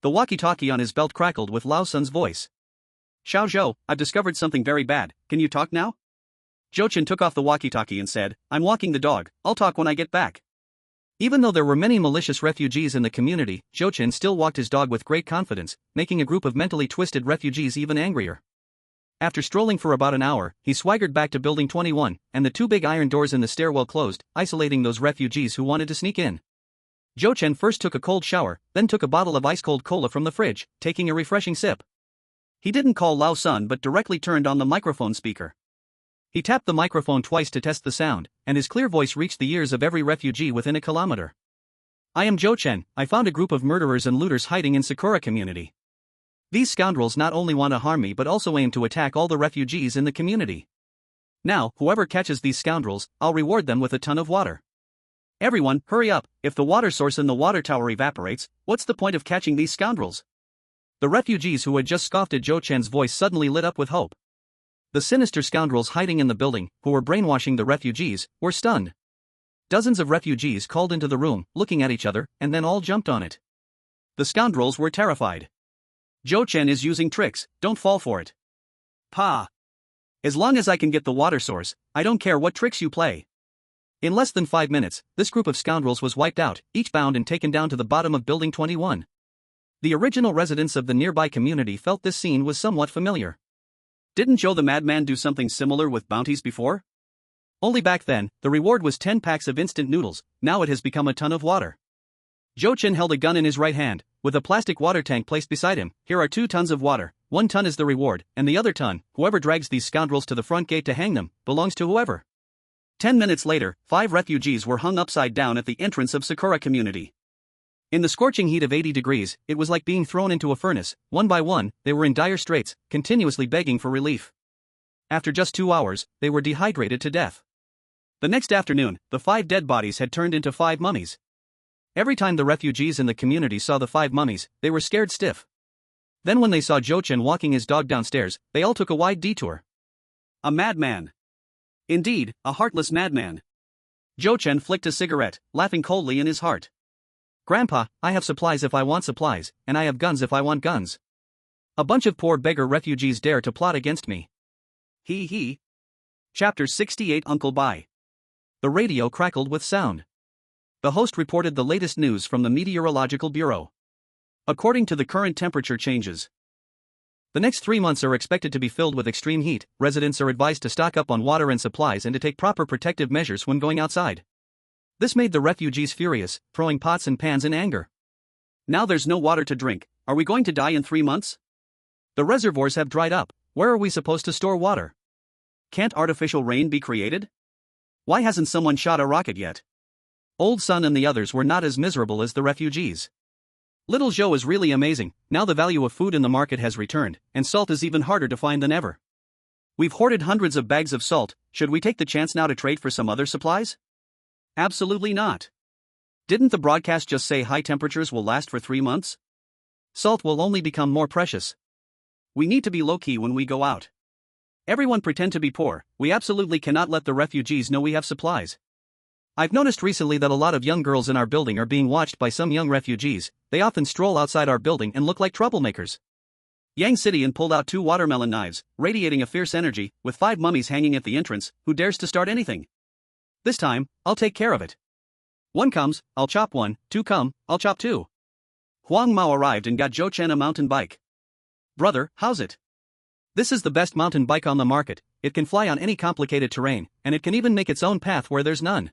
The walkie-talkie on his belt crackled with Lao Sun's voice. Xiao Zhou, I've discovered something very bad, can you talk now? Zhou Chen took off the walkie-talkie and said, I'm walking the dog, I'll talk when I get back. Even though there were many malicious refugees in the community, Zhou Chen still walked his dog with great confidence, making a group of mentally twisted refugees even angrier. After strolling for about an hour, he swaggered back to Building 21, and the two big iron doors in the stairwell closed, isolating those refugees who wanted to sneak in. Zhou Chen first took a cold shower, then took a bottle of ice-cold cola from the fridge, taking a refreshing sip. He didn't call Lao Sun but directly turned on the microphone speaker. He tapped the microphone twice to test the sound, and his clear voice reached the ears of every refugee within a kilometer. I am Zhou Chen, I found a group of murderers and looters hiding in Sakura community. These scoundrels not only want to harm me but also aim to attack all the refugees in the community. Now, whoever catches these scoundrels, I'll reward them with a ton of water. Everyone, hurry up, if the water source in the water tower evaporates, what's the point of catching these scoundrels? The refugees who had just scoffed at Zhou Chen's voice suddenly lit up with hope. The sinister scoundrels hiding in the building, who were brainwashing the refugees, were stunned. Dozens of refugees called into the room, looking at each other, and then all jumped on it. The scoundrels were terrified. Zhou Chen is using tricks, don't fall for it. Pa! As long as I can get the water source, I don't care what tricks you play. In less than 5 minutes, this group of scoundrels was wiped out, each bound and taken down to the bottom of Building 21. The original residents of the nearby community felt this scene was somewhat familiar. Didn't Joe the Madman do something similar with bounties before? Only back then, the reward was 10 packs of instant noodles, now it has become a ton of water. Zhou Chen held a gun in his right hand, with a plastic water tank placed beside him. Here are 2 tons of water, 1 ton is the reward, and the other ton, whoever drags these scoundrels to the front gate to hang them, belongs to whoever. 10 minutes later, 5 refugees were hung upside down at the entrance of Sakura community. In the scorching heat of 80 degrees, it was like being thrown into a furnace. One by one, they were in dire straits, continuously begging for relief. After just 2 hours, they were dehydrated to death. The next afternoon, the 5 dead bodies had turned into 5 mummies. Every time the refugees in the community saw the 5 mummies, they were scared stiff. Then when they saw Zhou Chen walking his dog downstairs, they all took a wide detour. A madman. Indeed, a heartless madman. Zhou Chen flicked a cigarette, laughing coldly in his heart. Grandpa, I have supplies if I want supplies, and I have guns if I want guns. A bunch of poor beggar refugees dare to plot against me. He. Chapter 68 Uncle Bai. The radio crackled with sound. The host reported the latest news from the Meteorological Bureau. According to the current temperature changes, the next 3 months are expected to be filled with extreme heat. Residents are advised to stock up on water and supplies and to take proper protective measures when going outside. This made the refugees furious, throwing pots and pans in anger. Now there's no water to drink. Are we going to die in 3 months? The reservoirs have dried up. Where are we supposed to store water? Can't artificial rain be created? Why hasn't someone shot a rocket yet? Old Sun and the others were not as miserable as the refugees. Little Joe is really amazing. Now the value of food in the market has returned, and salt is even harder to find than ever. We've hoarded hundreds of bags of salt. Should we take the chance now to trade for some other supplies? Absolutely not. Didn't the broadcast just say high temperatures will last for 3 months? Salt will only become more precious. We need to be low-key when we go out. Everyone pretend to be poor. We absolutely cannot let the refugees know we have supplies. I've noticed recently that a lot of young girls in our building are being watched by some young refugees. They often stroll outside our building and look like troublemakers. Yang Cityan pulled out 2 watermelon knives, radiating a fierce energy, with 5 mummies hanging at the entrance. Who dares to start anything? This time, I'll take care of it. 1 comes, I'll chop 1, 2 come, I'll chop 2. Huang Mao arrived and got Zhou Chen a mountain bike. Brother, how's it? This is the best mountain bike on the market. It can fly on any complicated terrain, and it can even make its own path where there's none.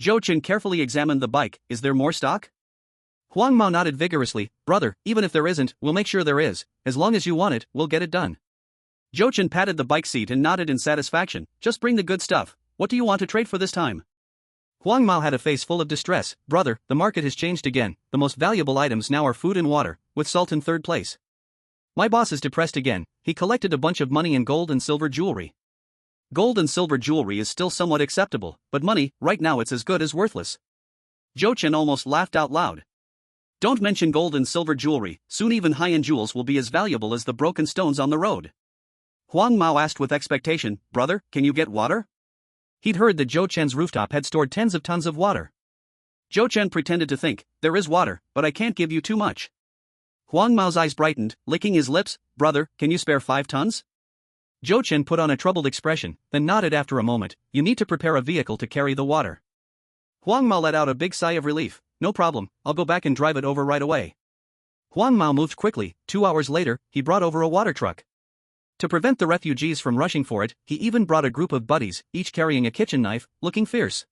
Zhou Chen carefully examined the bike. Is there more stock? Huang Mao nodded vigorously. Brother, even if there isn't, we'll make sure there is. As long as you want it, we'll get it done. Zhou Chen patted the bike seat and nodded in satisfaction. Just bring the good stuff. What do you want to trade for this time? Huang Mao had a face full of distress. Brother, the market has changed again. The most valuable items now are food and water, with salt in 3rd place. My boss is depressed again. He collected a bunch of money and gold and silver jewelry. Gold and silver jewelry is still somewhat acceptable, but money, right now it's as good as worthless. Zhou Chen almost laughed out loud. Don't mention gold and silver jewelry, soon even high-end jewels will be as valuable as the broken stones on the road. Huang Mao asked with expectation, Brother, can you get water? He'd heard that Zhou Chen's rooftop had stored tens of tons of water. Zhou Chen pretended to think, there is water, but I can't give you too much. Huang Mao's eyes brightened, licking his lips. Brother, can you spare 5 tons? Zhou Chen put on a troubled expression, then nodded after a moment. You need to prepare a vehicle to carry the water. Huang Mao let out a big sigh of relief. No problem, I'll go back and drive it over right away. Huang Mao moved quickly. 2 hours later, he brought over a water truck. To prevent the refugees from rushing for it, he even brought a group of buddies, each carrying a kitchen knife, looking fierce.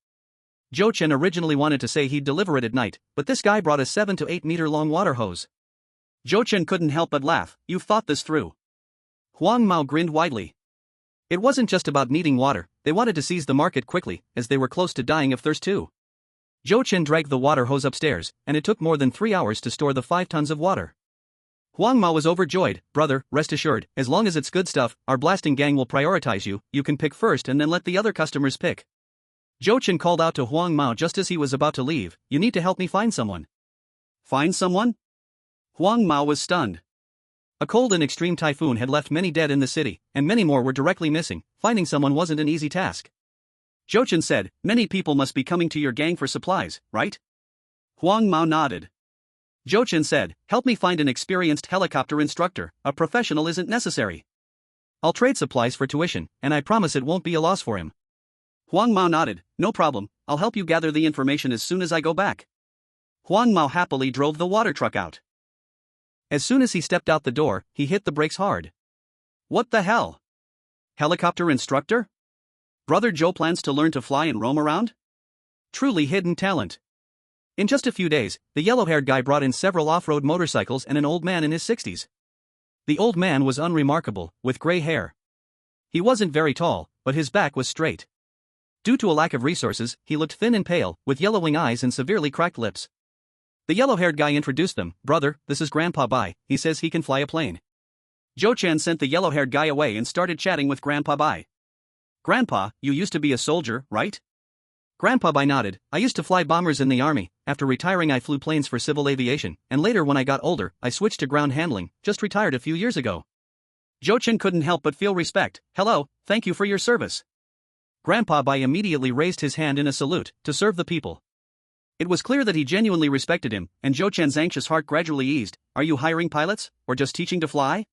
Zhou Chen originally wanted to say he'd deliver it at night, but this guy brought a 7 to 8 meter long water hose. Zhou Chen couldn't help but laugh. You've thought this through. Huang Mao grinned widely. It wasn't just about needing water, they wanted to seize the market quickly, as they were close to dying of thirst too. Zhou Chen dragged the water hose upstairs, and it took more than 3 hours to store the 5 tons of water. Huang Mao was overjoyed. Brother, rest assured, as long as it's good stuff, our blasting gang will prioritize you. You can pick first and then let the other customers pick. Zhou Chen called out to Huang Mao just as he was about to leave. You need to help me find someone. Find someone? Huang Mao was stunned. A cold and extreme typhoon had left many dead in the city, and many more were directly missing. Finding someone wasn't an easy task. Zhou Chen said, many people must be coming to your gang for supplies, right? Huang Mao nodded. Zhou Chen said, help me find an experienced helicopter instructor. A professional isn't necessary. I'll trade supplies for tuition, and I promise it won't be a loss for him. Huang Mao nodded. No problem, I'll help you gather the information as soon as I go back. Huang Mao happily drove the water truck out. As soon as he stepped out the door, he hit the brakes hard. What the hell? Helicopter instructor? Brother Joe plans to learn to fly and roam around? Truly hidden talent. In just a few days, the yellow-haired guy brought in several off-road motorcycles and an old man in his 60s. The old man was unremarkable, with gray hair. He wasn't very tall, but his back was straight. Due to a lack of resources, he looked thin and pale, with yellowing eyes and severely cracked lips. The yellow-haired guy introduced them. Brother, this is Grandpa Bai, he says he can fly a plane. Zhou Chen sent the yellow-haired guy away and started chatting with Grandpa Bai. Grandpa, you used to be a soldier, right? Grandpa Bai nodded. I used to fly bombers in the army. After retiring I flew planes for civil aviation, and later when I got older, I switched to ground handling, just retired a few years ago. Zhou Chen couldn't help but feel respect. Hello, thank you for your service. Grandpa Bai immediately raised his hand in a salute, to serve the people. It was clear that he genuinely respected him, and Zhou Chen's anxious heart gradually eased. Are you hiring pilots, or just teaching to fly?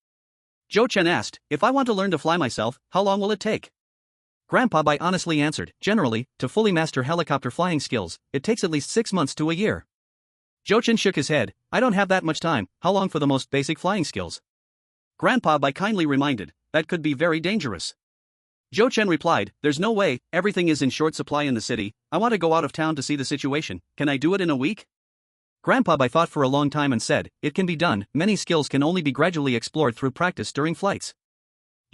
Zhou Chen asked, if I want to learn to fly myself, how long will it take? Grandpa Bai honestly answered, generally, to fully master helicopter flying skills, it takes at least 6 months to a year. Zhou Chen shook his head. I don't have that much time. How long for the most basic flying skills? Grandpa Bai kindly reminded, that could be very dangerous. Zhou Chen replied, there's no way, everything is in short supply in the city. I want to go out of town to see the situation. Can I do it in a week? Grandpa Bai thought for a long time and said, it can be done. Many skills can only be gradually explored through practice during flights.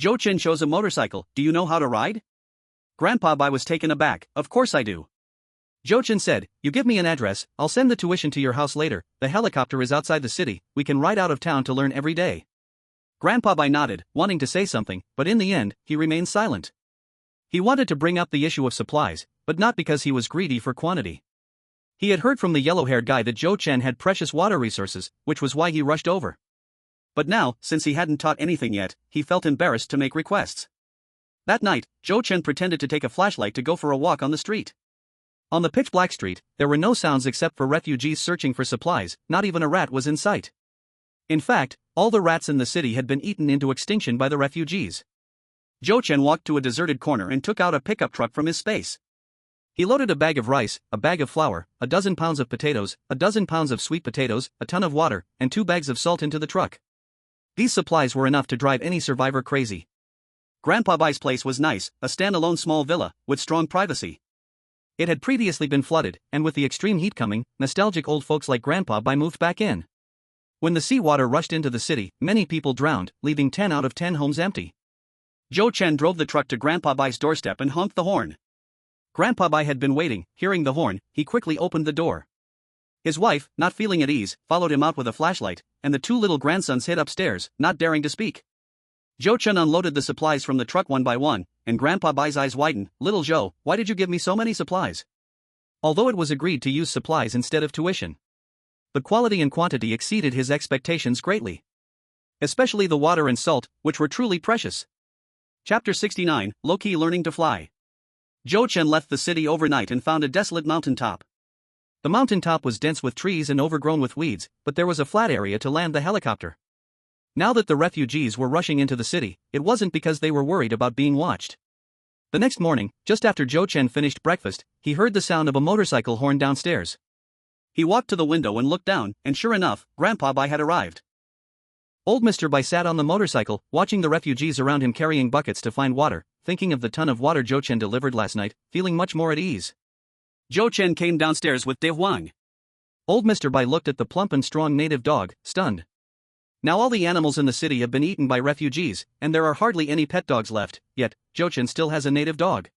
Zhou Chen chose a motorcycle. Do you know how to ride? Grandpa Bai was taken aback. Of course I do. Zhou Chen said, "You give me an address, I'll send the tuition to your house later. The helicopter is outside the city, we can ride out of town to learn every day." Grandpa Bai nodded, wanting to say something, but in the end, he remained silent. He wanted to bring up the issue of supplies, but not because he was greedy for quantity. He had heard from the yellow-haired guy that Zhou Chen had precious water resources, which was why he rushed over. But now, since he hadn't taught anything yet, he felt embarrassed to make requests. That night, Zhou Chen pretended to take a flashlight to go for a walk on the street. On the pitch-black street, there were no sounds except for refugees searching for supplies, not even a rat was in sight. In fact, all the rats in the city had been eaten into extinction by the refugees. Zhou Chen walked to a deserted corner and took out a pickup truck from his space. He loaded a bag of rice, a bag of flour, a dozen pounds of potatoes, a dozen pounds of sweet potatoes, a ton of water, and 2 bags of salt into the truck. These supplies were enough to drive any survivor crazy. Grandpa Bai's place was nice, a standalone small villa, with strong privacy. It had previously been flooded, and with the extreme heat coming, nostalgic old folks like Grandpa Bai moved back in. When the seawater rushed into the city, many people drowned, leaving 10 out of 10 homes empty. Zhou Chen drove the truck to Grandpa Bai's doorstep and honked the horn. Grandpa Bai had been waiting. Hearing the horn, he quickly opened the door. His wife, not feeling at ease, followed him out with a flashlight, and the 2 little grandsons hid upstairs, not daring to speak. Zhou Chen unloaded the supplies from the truck one by one, and Grandpa Bai's eyes widened. "Little Zhou, why did you give me so many supplies?" Although it was agreed to use supplies instead of tuition, the quality and quantity exceeded his expectations greatly. Especially the water and salt, which were truly precious. Chapter 69, Low-Key Learning to Fly. Zhou Chen left the city overnight and found a desolate mountaintop. The mountaintop was dense with trees and overgrown with weeds, but there was a flat area to land the helicopter. Now that the refugees were rushing into the city, it wasn't because they were worried about being watched. The next morning, just after Zhou Chen finished breakfast, he heard the sound of a motorcycle horn downstairs. He walked to the window and looked down, and sure enough, Grandpa Bai had arrived. Old Mr. Bai sat on the motorcycle, watching the refugees around him carrying buckets to find water, thinking of the ton of water Zhou Chen delivered last night, feeling much more at ease. Zhou Chen came downstairs with De Huang. Old Mr. Bai looked at the plump and strong native dog, stunned. Now all the animals in the city have been eaten by refugees, and there are hardly any pet dogs left, yet, Zhou Chen still has a native dog.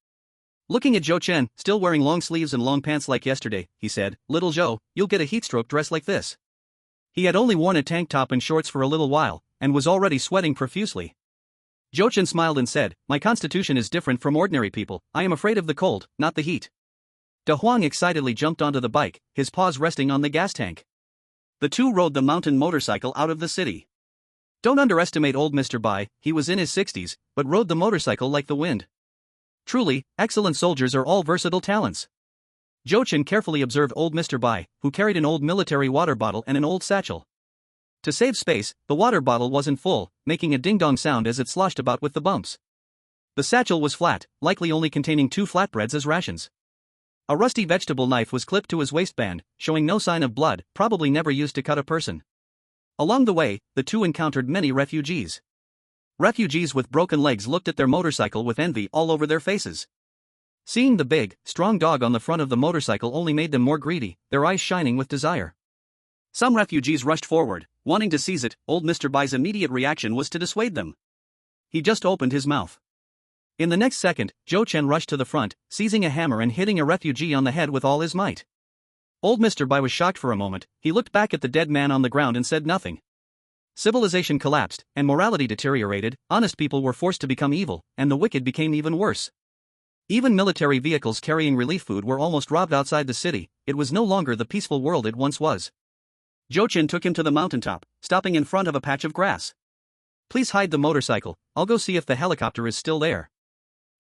Looking at Zhou Chen, still wearing long sleeves and long pants like yesterday, he said, "Little Zhou, you'll get a heatstroke dress like this." He had only worn a tank top and shorts for a little while, and was already sweating profusely. Zhou Chen smiled and said, "My constitution is different from ordinary people, I am afraid of the cold, not the heat." De Huang excitedly jumped onto the bike, his paws resting on the gas tank. The two rode the mountain motorcycle out of the city. Don't underestimate old Mr. Bai, he was in his 60s, but rode the motorcycle like the wind. Truly, excellent soldiers are all versatile talents. Zhou Chen carefully observed old Mr. Bai, who carried an old military water bottle and an old satchel. To save space, the water bottle wasn't full, making a ding-dong sound as it sloshed about with the bumps. The satchel was flat, likely only containing 2 flatbreads as rations. A rusty vegetable knife was clipped to his waistband, showing no sign of blood, probably never used to cut a person. Along the way, the two encountered many refugees. Refugees with broken legs looked at their motorcycle with envy all over their faces. Seeing the big, strong dog on the front of the motorcycle only made them more greedy, their eyes shining with desire. Some refugees rushed forward, wanting to seize it. Old Mr. Bai's immediate reaction was to dissuade them. He just opened his mouth. In the next second, Zhou Chen rushed to the front, seizing a hammer and hitting a refugee on the head with all his might. Old Mr. Bai was shocked for a moment. He looked back at the dead man on the ground and said nothing. Civilization collapsed, and morality deteriorated, honest people were forced to become evil, and the wicked became even worse. Even military vehicles carrying relief food were almost robbed outside the city. It was no longer the peaceful world it once was. Zhou Chen took him to the mountaintop, stopping in front of a patch of grass. "Please hide the motorcycle, I'll go see if the helicopter is still there."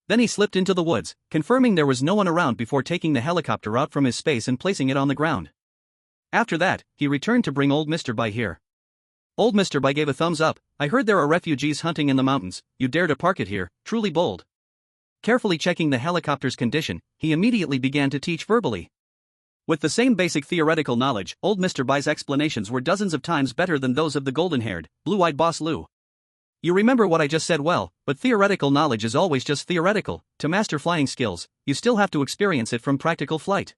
Then he slipped into the woods, confirming there was no one around before taking the helicopter out from his space and placing it on the ground. After that, he returned to bring old Mr. Bai here. Old Mr. Bai gave a thumbs up. "I heard there are refugees hunting in the mountains, you dare to park it here, truly bold." Carefully checking the helicopter's condition, he immediately began to teach verbally. With the same basic theoretical knowledge, old Mr. Bai's explanations were dozens of times better than those of the golden-haired, blue-eyed boss Lu. "You remember what I just said well, but theoretical knowledge is always just theoretical. To master flying skills, you still have to experience it from practical flight."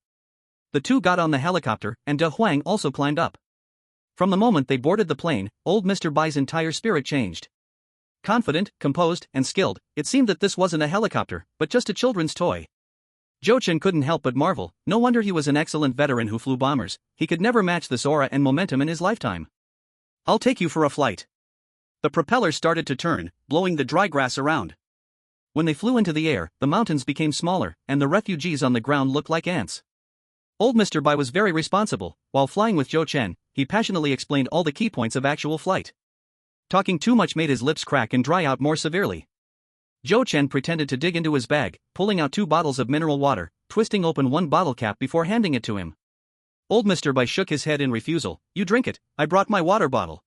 The two got on the helicopter, and De Huang also climbed up. From the moment they boarded the plane, old Mr. Bai's entire spirit changed. Confident, composed, and skilled, it seemed that this wasn't a helicopter, but just a children's toy. Zhou Chen couldn't help but marvel, no wonder he was an excellent veteran who flew bombers, he could never match this aura and momentum in his lifetime. I'll take you for a flight. The propellers started to turn, blowing the dry grass around. When they flew into the air, the mountains became smaller, and the refugees on the ground looked like ants. Old Mr. Bai was very responsible. While flying with Zhou Chen, he passionately explained all the key points of actual flight. Talking too much made his lips crack and dry out more severely. Zhou Chen pretended to dig into his bag, pulling out 2 bottles of mineral water, twisting open one bottle cap before handing it to him. Old Mr. Bai shook his head in refusal. You drink it, I brought my water bottle.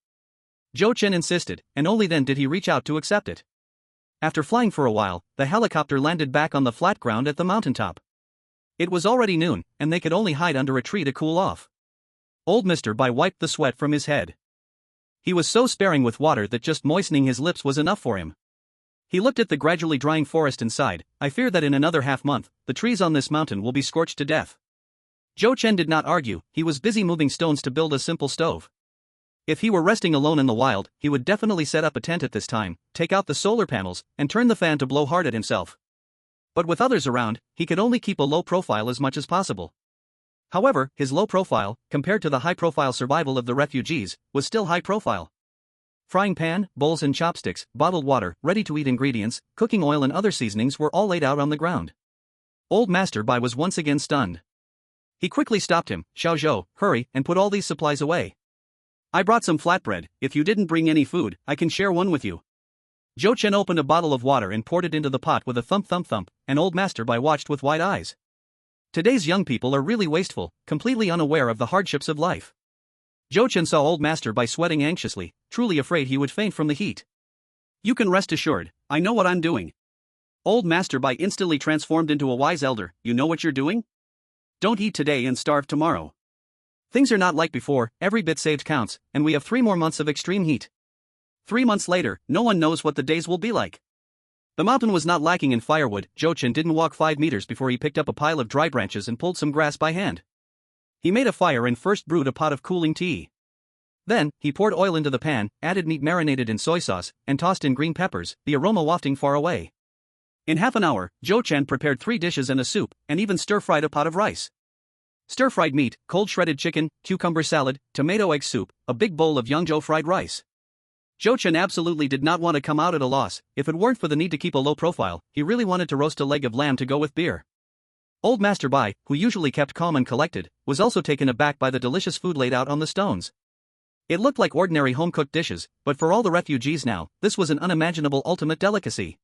Zhou Chen insisted, and only then did he reach out to accept it. After flying for a while, the helicopter landed back on the flat ground at the mountaintop. It was already noon, and they could only hide under a tree to cool off. Old Mr. Bai wiped the sweat from his head. He was so sparing with water that just moistening his lips was enough for him. He looked at the gradually drying forest and sighed. I fear that in another half-month, the trees on this mountain will be scorched to death. Zhou Chen did not argue, he was busy moving stones to build a simple stove. If he were resting alone in the wild, he would definitely set up a tent at this time, take out the solar panels, and turn the fan to blow hard at himself. But with others around, he could only keep a low profile as much as possible. However, his low profile, compared to the high-profile survival of the refugees, was still high profile. Frying pan, bowls and chopsticks, bottled water, ready-to-eat ingredients, cooking oil and other seasonings were all laid out on the ground. Old Master Bai was once again stunned. He quickly stopped him. Xiao Zhou, hurry and put all these supplies away. I brought some flatbread. If you didn't bring any food, I can share one with you. Zhou Chen opened a bottle of water and poured it into the pot with a thump thump thump, and Old Master Bai watched with wide eyes. Today's young people are really wasteful, completely unaware of the hardships of life. Zhou Chen saw Old Master Bai sweating anxiously, truly afraid he would faint from the heat. You can rest assured, I know what I'm doing. Old Master Bai instantly transformed into a wise elder. You know what you're doing? Don't eat today and starve tomorrow. Things are not like before, every bit saved counts, and we have 3 more months of extreme heat. 3 months later, no one knows what the days will be like. The mountain was not lacking in firewood. Zhou Chen didn't walk 5 meters before he picked up a pile of dry branches and pulled some grass by hand. He made a fire and first brewed a pot of cooling tea. Then, he poured oil into the pan, added meat marinated in soy sauce, and tossed in green peppers, the aroma wafting far away. In half an hour, Zhou Chen prepared 3 dishes and a soup, and even stir-fried a pot of rice. Stir-fried meat, cold shredded chicken, cucumber salad, tomato egg soup, a big bowl of Yangzhou fried rice. Zhou Chen absolutely did not want to come out at a loss. If it weren't for the need to keep a low profile, he really wanted to roast a leg of lamb to go with beer. Old Master Bai, who usually kept calm and collected, was also taken aback by the delicious food laid out on the stones. It looked like ordinary home-cooked dishes, but for all the refugees now, this was an unimaginable ultimate delicacy.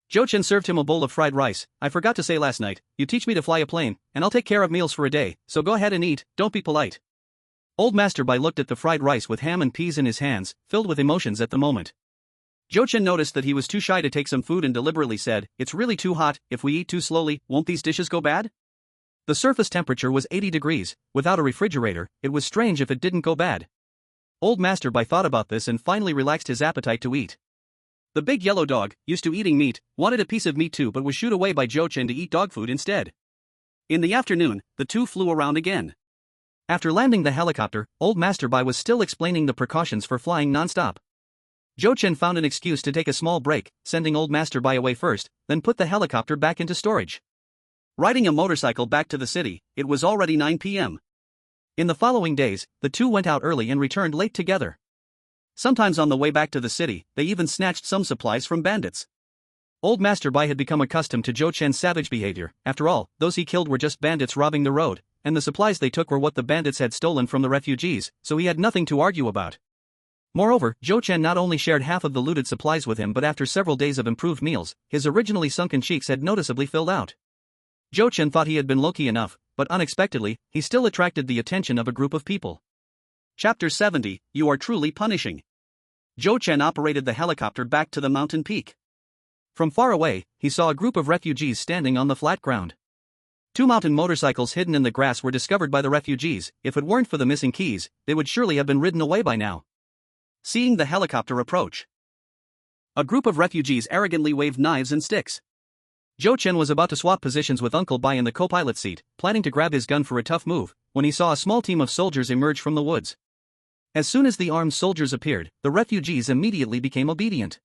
Zhou Chen served him a bowl of fried rice. I forgot to say last night, you teach me to fly a plane, and I'll take care of meals for a day, so go ahead and eat, don't be polite. Old Master Bai looked at the fried rice with ham and peas in his hands, filled with emotions at the moment. Zhou Chen noticed that he was too shy to take some food and deliberately said, it's really too hot, if we eat too slowly, won't these dishes go bad? The surface temperature was 80 degrees, without a refrigerator, it was strange if it didn't go bad. Old Master Bai thought about this and finally relaxed his appetite to eat. The big yellow dog, used to eating meat, wanted a piece of meat too but was shooed away by Zhou Chen to eat dog food instead. In the afternoon, the two flew around again. After landing the helicopter, Old Master Bai was still explaining the precautions for flying non-stop. Zhou Chen found an excuse to take a small break, sending Old Master Bai away first, then put the helicopter back into storage. Riding a motorcycle back to the city, it was already 9 p.m. In the following days, the two went out early and returned late together. Sometimes on the way back to the city, they even snatched some supplies from bandits. Old Master Bai had become accustomed to Zhou Chen's savage behavior. After all, those he killed were just bandits robbing the road, and the supplies they took were what the bandits had stolen from the refugees, so he had nothing to argue about. Moreover, Zhou Chen not only shared half of the looted supplies with him but after several days of improved meals, his originally sunken cheeks had noticeably filled out. Zhou Chen thought he had been low-key enough, but unexpectedly, he still attracted the attention of a group of people. Chapter 70, You Are Truly Punishing. Zhou Chen operated the helicopter back to the mountain peak. From far away, he saw a group of refugees standing on the flat ground. 2 mountain motorcycles hidden in the grass were discovered by the refugees. If it weren't for the missing keys, they would surely have been ridden away by now. Seeing the helicopter approach, a group of refugees arrogantly waved knives and sticks. Zhou Chen was about to swap positions with Uncle Bai in the co-pilot seat, planning to grab his gun for a tough move, when he saw a small team of soldiers emerge from the woods. As soon as the armed soldiers appeared, the refugees immediately became obedient.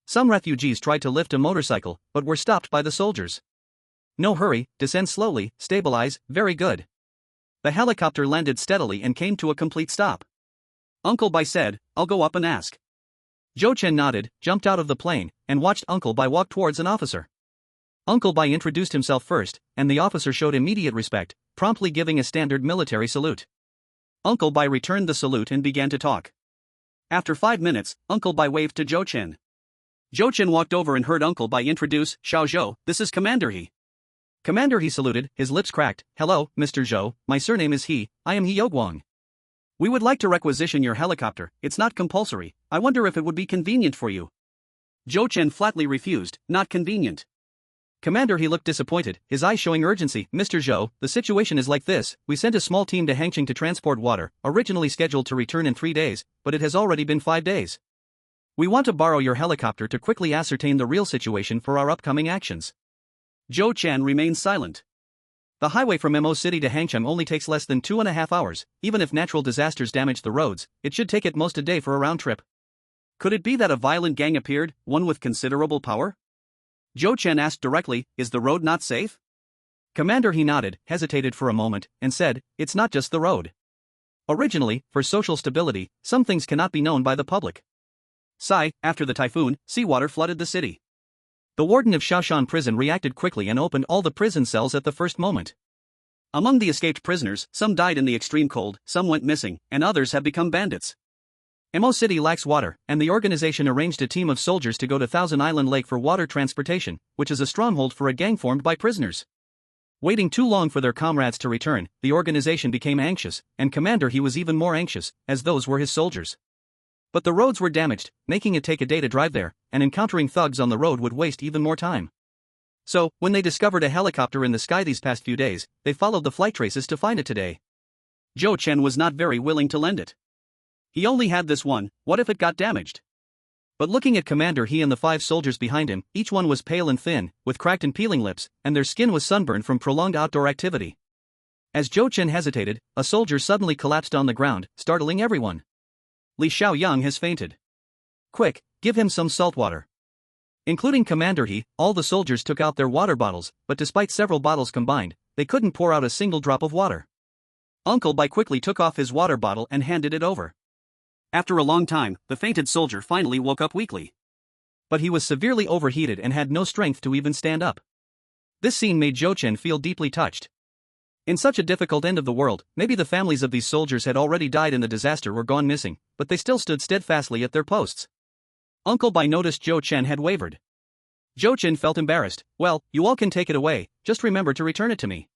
Some refugees tried to lift a motorcycle, but were stopped by the soldiers. No hurry, descend slowly, stabilize, very good. The helicopter landed steadily and came to a complete stop. Uncle Bai said, I'll go up and ask. Zhou Chen nodded, jumped out of the plane, and watched Uncle Bai walk towards an officer. Uncle Bai introduced himself first, and the officer showed immediate respect, promptly giving a standard military salute. Uncle Bai returned the salute and began to talk. After 5 minutes, Uncle Bai waved to Zhou Chen. Zhou Chen walked over and heard Uncle Bai introduce, Xiao Zhou, this is Commander He. Commander He saluted, his lips cracked, hello, Mr. Zhou, my surname is He, I am He Yoguang. We would like to requisition your helicopter, it's not compulsory, I wonder if it would be convenient for you. Zhou Chen flatly refused, not convenient. Commander He looked disappointed, his eyes showing urgency, Mr. Zhou, the situation is like this, we sent a small team to Hangqing to transport water, originally scheduled to return in 3 days, but it has already been 5 days. We want to borrow your helicopter to quickly ascertain the real situation for our upcoming actions. Zhou Chen remained silent. The highway from Mo City to Hangqing only takes less than 2.5 hours, even if natural disasters damage the roads, it should take at most a day for a round trip. Could it be that a violent gang appeared, one with considerable power? Zhou Chen asked directly, is the road not safe? Commander He nodded, hesitated for a moment, and said, it's not just the road. Originally, for social stability, some things cannot be known by the public. After the typhoon, seawater flooded the city. The warden of Shaoshan prison reacted quickly and opened all the prison cells at the first moment. Among the escaped prisoners, some died in the extreme cold, some went missing, and others have become bandits. Mo City lacks water, and the organization arranged a team of soldiers to go to Thousand Island Lake for water transportation, which is a stronghold for a gang formed by prisoners. Waiting too long for their comrades to return, the organization became anxious, and Commander He was even more anxious, as those were his soldiers. But the roads were damaged, making it take a day to drive there, and encountering thugs on the road would waste even more time. So, when they discovered a helicopter in the sky these past few days, they followed the flight traces to find it today. Zhou Chen was not very willing to lend it. He only had this one, what if it got damaged? But looking at Commander He and the 5 soldiers behind him, each one was pale and thin, with cracked and peeling lips, and their skin was sunburned from prolonged outdoor activity. As Zhou Chen hesitated, a soldier suddenly collapsed on the ground, startling everyone. Li Xiaoyang has fainted. Quick, give him some salt water. Including Commander He, all the soldiers took out their water bottles, but despite several bottles combined, they couldn't pour out a single drop of water. Uncle Bai quickly took off his water bottle and handed it over. After a long time, the fainted soldier finally woke up weakly. But he was severely overheated and had no strength to even stand up. This scene made Zhou Chen feel deeply touched. In such a difficult end of the world, maybe the families of these soldiers had already died in the disaster or gone missing, but they still stood steadfastly at their posts. Uncle Bai noticed Zhou Chen had wavered. Zhou Chen felt embarrassed, well, you all can take it away, just remember to return it to me.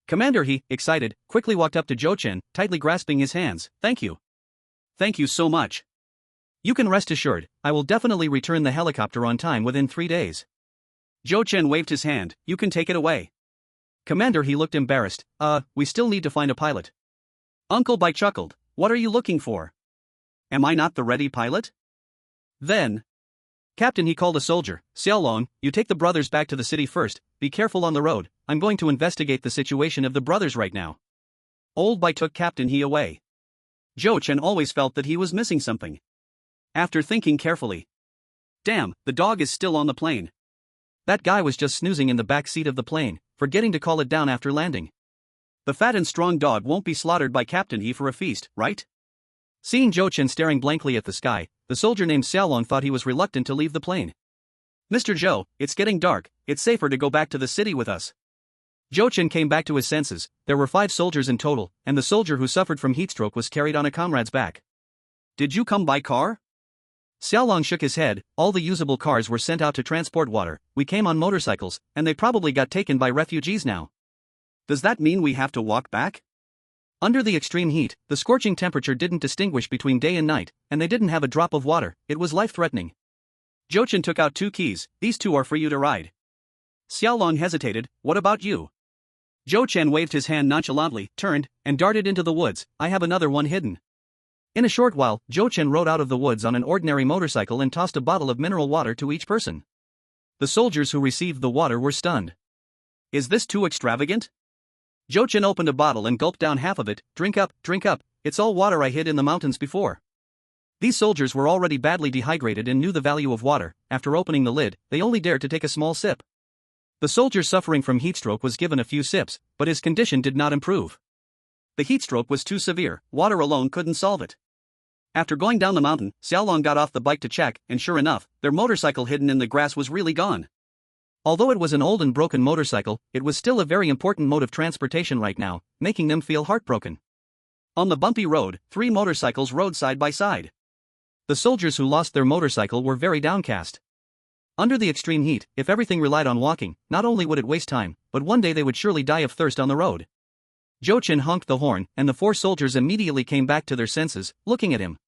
Commander He, excited, quickly walked up to Zhou Chen, tightly grasping his hands, thank you. Thank you so much. You can rest assured, I will definitely return the helicopter on time within 3 days. Zhou Chen waved his hand, you can take it away. Commander He looked embarrassed, we still need to find a pilot. Uncle Bai chuckled, what are you looking for? Am I not the ready pilot? Then. Captain He called a soldier, Xiaolong, you take the brothers back to the city first, be careful on the road, I'm going to investigate the situation of the brothers right now. Old Bai took Captain He away. Zhou Chen always felt that he was missing something. After thinking carefully. Damn, the dog is still on the plane. That guy was just snoozing in the back seat of the plane, forgetting to call it down after landing. The fat and strong dog won't be slaughtered by Captain He for a feast, right? Seeing Zhou Chen staring blankly at the sky, the soldier named Xiaolong thought he was reluctant to leave the plane. Mr. Zhou, it's getting dark, it's safer to go back to the city with us. Zhou Chen came back to his senses, there were 5 soldiers in total, and the soldier who suffered from heatstroke was carried on a comrade's back. Did you come by car? Xiaolong shook his head, all the usable cars were sent out to transport water, we came on motorcycles, and they probably got taken by refugees now. Does that mean we have to walk back? Under the extreme heat, the scorching temperature didn't distinguish between day and night, and they didn't have a drop of water, it was life-threatening. Zhou Chen took out 2 keys, these 2 are for you to ride. Xiaolong hesitated, what about you? Zhou Chen waved his hand nonchalantly, turned, and darted into the woods, I have another one hidden. In a short while, Zhou Chen rode out of the woods on an ordinary motorcycle and tossed a bottle of mineral water to each person. The soldiers who received the water were stunned. Is this too extravagant? Zhou Chen opened a bottle and gulped down half of it, drink up, it's all water I hid in the mountains before. These soldiers were already badly dehydrated and knew the value of water, after opening the lid, they only dared to take a small sip. The soldier suffering from heatstroke was given a few sips, but his condition did not improve. The heatstroke was too severe, water alone couldn't solve it. After going down the mountain, Xiaolong got off the bike to check, and sure enough, their motorcycle hidden in the grass was really gone. Although it was an old and broken motorcycle, it was still a very important mode of transportation right now, making them feel heartbroken. On the bumpy road, 3 motorcycles rode side by side. The soldiers who lost their motorcycle were very downcast. Under the extreme heat, if everything relied on walking, not only would it waste time, but one day they would surely die of thirst on the road. Jochin honked the horn, and the 4 soldiers immediately came back to their senses, looking at him.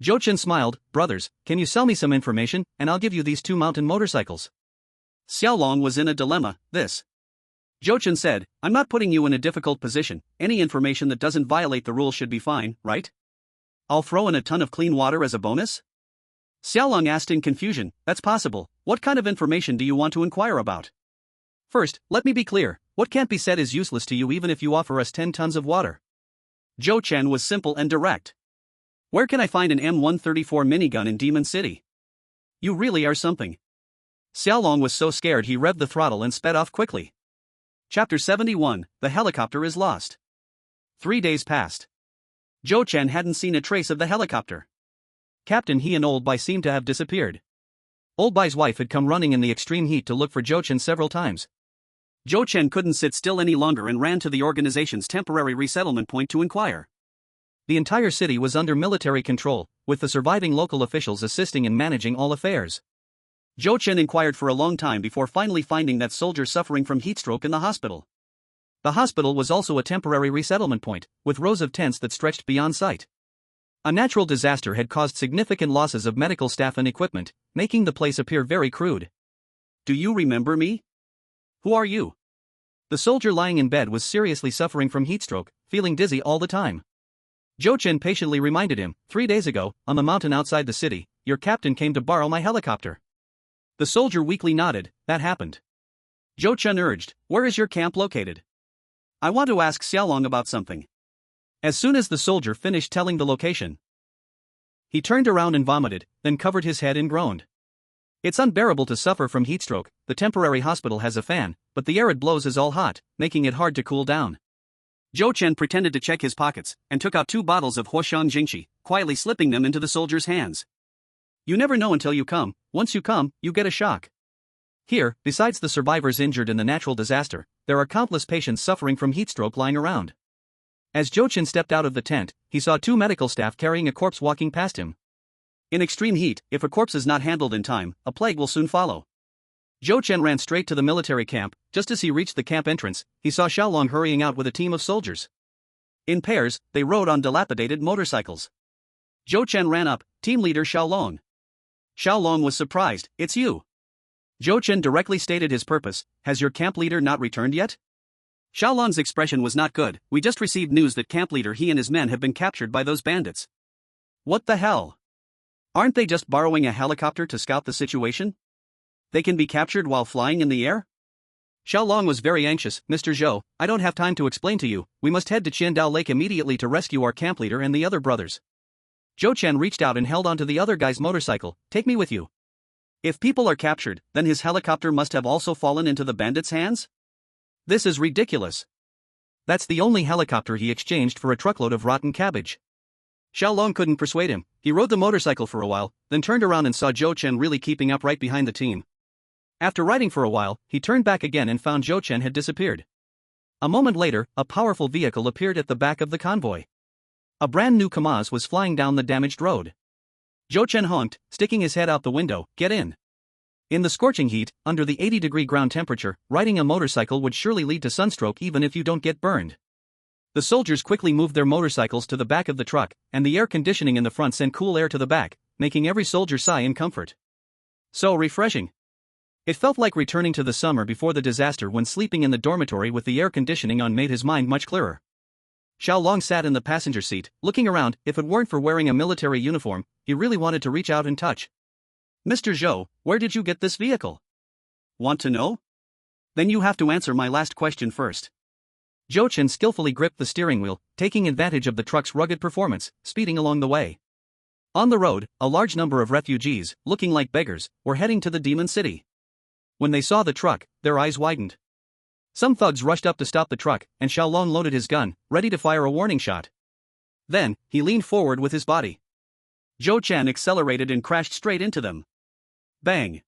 Jochin smiled, "Brothers, can you sell me some information, and I'll give you these 2 mountain motorcycles." Xiaolong was in a dilemma. Jochin said, "I'm not putting you in a difficult position, any information that doesn't violate the rules should be fine, right? I'll throw in a ton of clean water as a bonus?" Xiaolong asked in confusion, "That's possible, what kind of information do you want to inquire about?" "First, let me be clear, what can't be said is useless to you even if you offer us 10 tons of water." Zhou Chen was simple and direct. "Where can I find an M134 minigun in Demon City? You really are something." Xiaolong was so scared he revved the throttle and sped off quickly. Chapter 71, The Helicopter is Lost. 3 days passed. Zhou Chen hadn't seen a trace of the helicopter. Captain He and Old Bai seemed to have disappeared. Old Bai's wife had come running in the extreme heat to look for Zhou Chen several times. Zhou Chen couldn't sit still any longer and ran to the organization's temporary resettlement point to inquire. The entire city was under military control, with the surviving local officials assisting in managing all affairs. Zhou Chen inquired for a long time before finally finding that soldier suffering from heatstroke in the hospital. The hospital was also a temporary resettlement point, with rows of tents that stretched beyond sight. A natural disaster had caused significant losses of medical staff and equipment, making the place appear very crude. "Do you remember me? Who are you?" The soldier lying in bed was seriously suffering from heatstroke, feeling dizzy all the time. Zhou Chen patiently reminded him, 3 days ago, on the mountain outside the city, your captain came to borrow my helicopter." The soldier weakly nodded. "That happened." Zhou Chen urged, "Where is your camp located? I want to ask Xiaolong about something." As soon as the soldier finished telling the location, he turned around and vomited, then covered his head and groaned. "It's unbearable to suffer from heatstroke. The temporary hospital has a fan, but the air it blows is all hot, making it hard to cool down." Zhou Chen pretended to check his pockets, and took out 2 bottles of Huoshan Jingxi, quietly slipping them into the soldier's hands. "You never know until you come. Once you come, you get a shock. Here, besides the survivors injured in the natural disaster, there are countless patients suffering from heatstroke lying around." As Zhou Chen stepped out of the tent, he saw 2 medical staff carrying a corpse walking past him. In extreme heat, if a corpse is not handled in time, a plague will soon follow. Zhou Chen ran straight to the military camp. Just as he reached the camp entrance, he saw Xiaolong hurrying out with a team of soldiers. In pairs, they rode on dilapidated motorcycles. Zhou Chen ran up, "Team leader Xiaolong." Xiaolong was surprised, "It's you." Zhou Chen directly stated his purpose, "Has your camp leader not returned yet?" Xiaolong's expression was not good. "We just received news that camp leader He and his men have been captured by those bandits." "What the hell? Aren't they just borrowing a helicopter to scout the situation? They can be captured while flying in the air?" Xiaolong was very anxious. "Mr. Zhou, I don't have time to explain to you. We must head to Qiandao Lake immediately to rescue our camp leader and the other brothers." Zhou Chen reached out and held onto the other guy's motorcycle. "Take me with you. If people are captured, then his helicopter must have also fallen into the bandits' hands? This is ridiculous. That's the only helicopter he exchanged for a truckload of rotten cabbage." Xiaolong couldn't persuade him. He rode the motorcycle for a while, then turned around and saw Zhou Chen really keeping up right behind the team. After riding for a while, he turned back again and found Zhou Chen had disappeared. A moment later, a powerful vehicle appeared at the back of the convoy. A brand new Kamaz was flying down the damaged road. Zhou Chen honked, sticking his head out the window, "Get in." In the scorching heat, under the 80-degree ground temperature, riding a motorcycle would surely lead to sunstroke even if you don't get burned. The soldiers quickly moved their motorcycles to the back of the truck, and the air conditioning in the front sent cool air to the back, making every soldier sigh in comfort. So refreshing. It felt like returning to the summer before the disaster when sleeping in the dormitory with the air conditioning on made his mind much clearer. Xiaolong sat in the passenger seat, looking around. If it weren't for wearing a military uniform, he really wanted to reach out and touch. "Mr. Zhou, where did you get this vehicle?" "Want to know? Then you have to answer my last question first." Zhou Chen skillfully gripped the steering wheel, taking advantage of the truck's rugged performance, speeding along the way. On the road, a large number of refugees, looking like beggars, were heading to the Demon City. When they saw the truck, their eyes widened. Some thugs rushed up to stop the truck, and Xiaolong loaded his gun, ready to fire a warning shot. Then, he leaned forward with his body. Zhou Chen accelerated and crashed straight into them. Bang!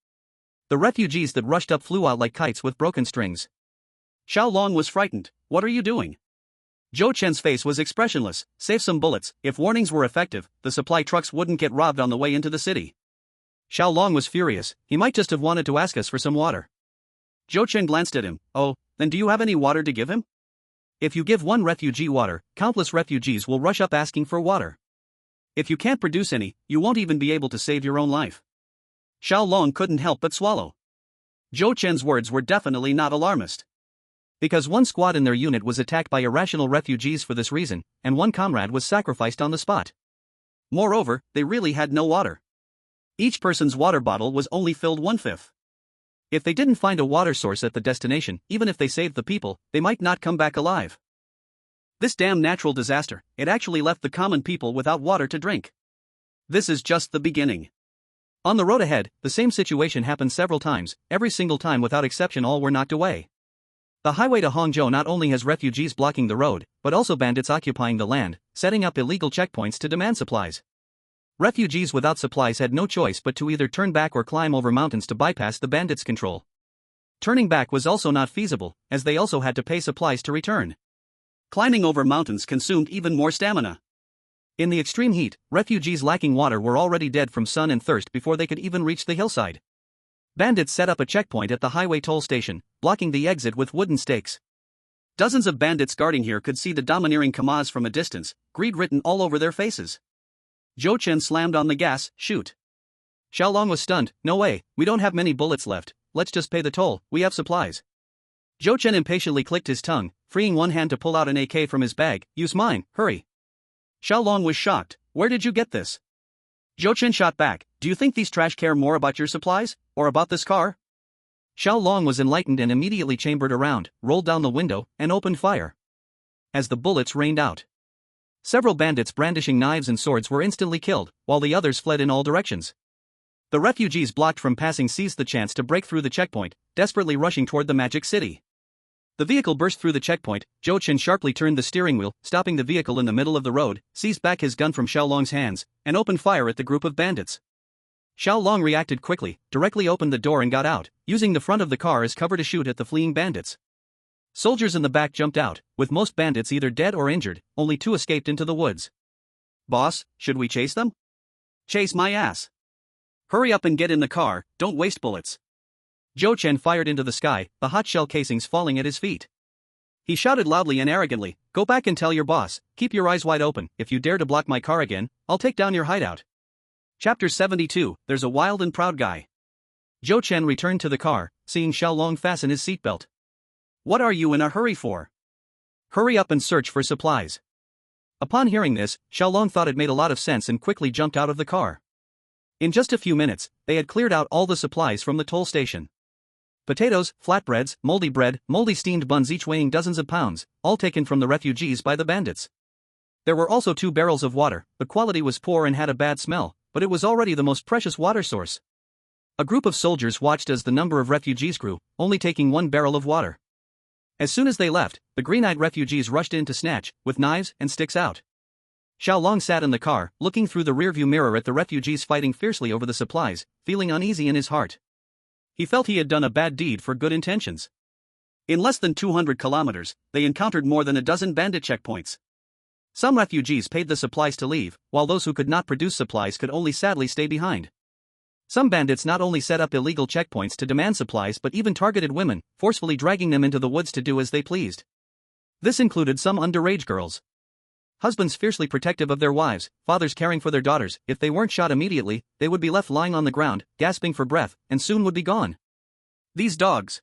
The refugees that rushed up flew out like kites with broken strings. Xiaolong was frightened. What are you doing? Zhou Chen's face was expressionless. Save some bullets. If warnings were effective, the supply trucks wouldn't get robbed on the way into the city. Xiaolong was furious. He might just have wanted to ask us for some water. Zhou Chen glanced at him. Oh, then do you have any water to give him? If you give one refugee water, countless refugees will rush up asking for water. If you can't produce any, you won't even be able to save your own life. Xiaolong couldn't help but swallow. Zhou Chen's words were definitely not alarmist. Because one squad in their unit was attacked by irrational refugees for this reason, and one comrade was sacrificed on the spot. Moreover, they really had no water. Each person's water bottle was only filled 1/5. If they didn't find a water source at the destination, even if they saved the people, they might not come back alive. This damn natural disaster, it actually left the common people without water to drink. This is just the beginning. On the road ahead, the same situation happened several times, every single time without exception all were knocked away. The highway to Hangzhou not only has refugees blocking the road, but also bandits occupying the land, setting up illegal checkpoints to demand supplies. Refugees without supplies had no choice but to either turn back or climb over mountains to bypass the bandits' control. Turning back was also not feasible, as they also had to pay supplies to return. Climbing over mountains consumed even more stamina. In the extreme heat, refugees lacking water were already dead from sun and thirst before they could even reach the hillside. Bandits set up a checkpoint at the highway toll station, blocking the exit with wooden stakes. Dozens of bandits guarding here could see the domineering Kamaz from a distance, greed written all over their faces. Zhou Chen slammed on the gas. Shoot. Xiaolong was stunned. No way, we don't have many bullets left, let's just pay the toll, we have supplies. Zhou Chen impatiently clicked his tongue, freeing one hand to pull out an AK from his bag. Use mine, hurry. Xiaolong was shocked. Where did you get this? Zhou Chen shot back. Do you think these trash care more about your supplies, or about this car? Xiaolong was enlightened and immediately chambered around, rolled down the window, and opened fire. As the bullets rained out, several bandits brandishing knives and swords were instantly killed, while the others fled in all directions. The refugees blocked from passing seized the chance to break through the checkpoint, desperately rushing toward the magic city. The vehicle burst through the checkpoint. Zhou Chen sharply turned the steering wheel, stopping the vehicle in the middle of the road, seized back his gun from Xiaolong's hands, and opened fire at the group of bandits. Xiaolong reacted quickly, directly opened the door and got out, using the front of the car as cover to shoot at the fleeing bandits. Soldiers in the back jumped out, with most bandits either dead or injured, only 2 escaped into the woods. Boss, should we chase them? Chase my ass. Hurry up and get in the car, don't waste bullets. Zhou Chen fired into the sky, the hot shell casings falling at his feet. He shouted loudly and arrogantly, go back and tell your boss, keep your eyes wide open, if you dare to block my car again, I'll take down your hideout. Chapter 72, There's a Wild and Proud Guy. Zhou Chen returned to the car, seeing Xiaolong fasten his seatbelt. What are you in a hurry for? Hurry up and search for supplies. Upon hearing this, Xiaolong thought it made a lot of sense and quickly jumped out of the car. In just a few minutes, they had cleared out all the supplies from the toll station. Potatoes, flatbreads, moldy bread, moldy steamed buns each weighing dozens of pounds, all taken from the refugees by the bandits. There were also 2 barrels of water, the quality was poor and had a bad smell, but it was already the most precious water source. A group of soldiers watched as the number of refugees grew, only taking 1 barrel of water. As soon as they left, the green-eyed refugees rushed in to snatch, with knives and sticks out. Xiaolong sat in the car, looking through the rearview mirror at the refugees fighting fiercely over the supplies, feeling uneasy in his heart. He felt he had done a bad deed for good intentions. In less than 200 kilometers, they encountered more than a dozen bandit checkpoints. Some refugees paid the supplies to leave, while those who could not produce supplies could only sadly stay behind. Some bandits not only set up illegal checkpoints to demand supplies but even targeted women, forcefully dragging them into the woods to do as they pleased. This included some underage girls. Husbands fiercely protective of their wives, fathers caring for their daughters. If they weren't shot immediately, they would be left lying on the ground, gasping for breath, and soon would be gone. These dogs.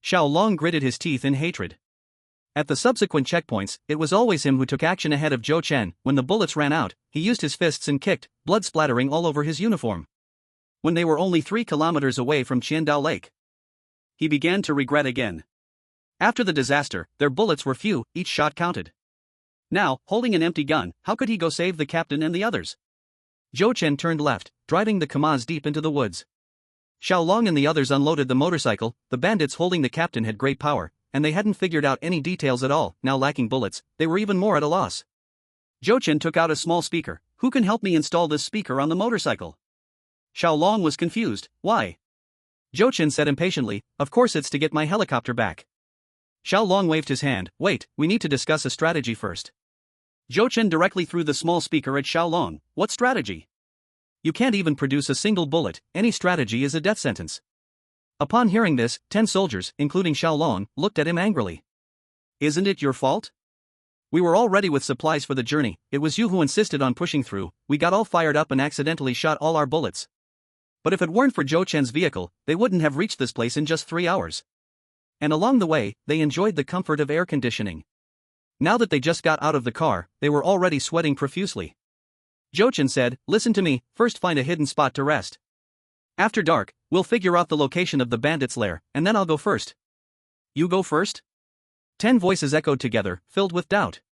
Xiaolong gritted his teeth in hatred. At the subsequent checkpoints, it was always him who took action ahead of Zhou Chen. When the bullets ran out, he used his fists and kicked, blood splattering all over his uniform. When they were only 3 kilometers away from Qiandao Lake, he began to regret again. After the disaster, their bullets were few, each shot counted. Now, holding an empty gun, how could he go save the captain and the others? Zhou Chen turned left, driving the Kamaz deep into the woods. Xiaolong and the others unloaded the motorcycle. The bandits holding the captain had great power, and they hadn't figured out any details at all. Now lacking bullets, they were even more at a loss. Zhou Chen took out a small speaker. Who can help me install this speaker on the motorcycle? Xiaolong was confused. Why? Zhou Chen said impatiently, of course it's to get my helicopter back. Xiaolong waved his hand. Wait, we need to discuss a strategy first. Zhou Chen directly threw the small speaker at Xiaolong. What strategy? You can't even produce a single bullet. Any strategy is a death sentence. Upon hearing this, 10 soldiers, including Xiaolong, looked at him angrily. Isn't it your fault? We were all ready with supplies for the journey. It was you who insisted on pushing through. We got all fired up and accidentally shot all our bullets. But if it weren't for Zhou Chen's vehicle, they wouldn't have reached this place in just 3 hours. And along the way, they enjoyed the comfort of air conditioning. Now that they just got out of the car, they were already sweating profusely. Zhou Chen said, listen to me, first find a hidden spot to rest. After dark, we'll figure out the location of the bandits' lair, and then I'll go first. You go first? 10 voices echoed together, filled with doubt.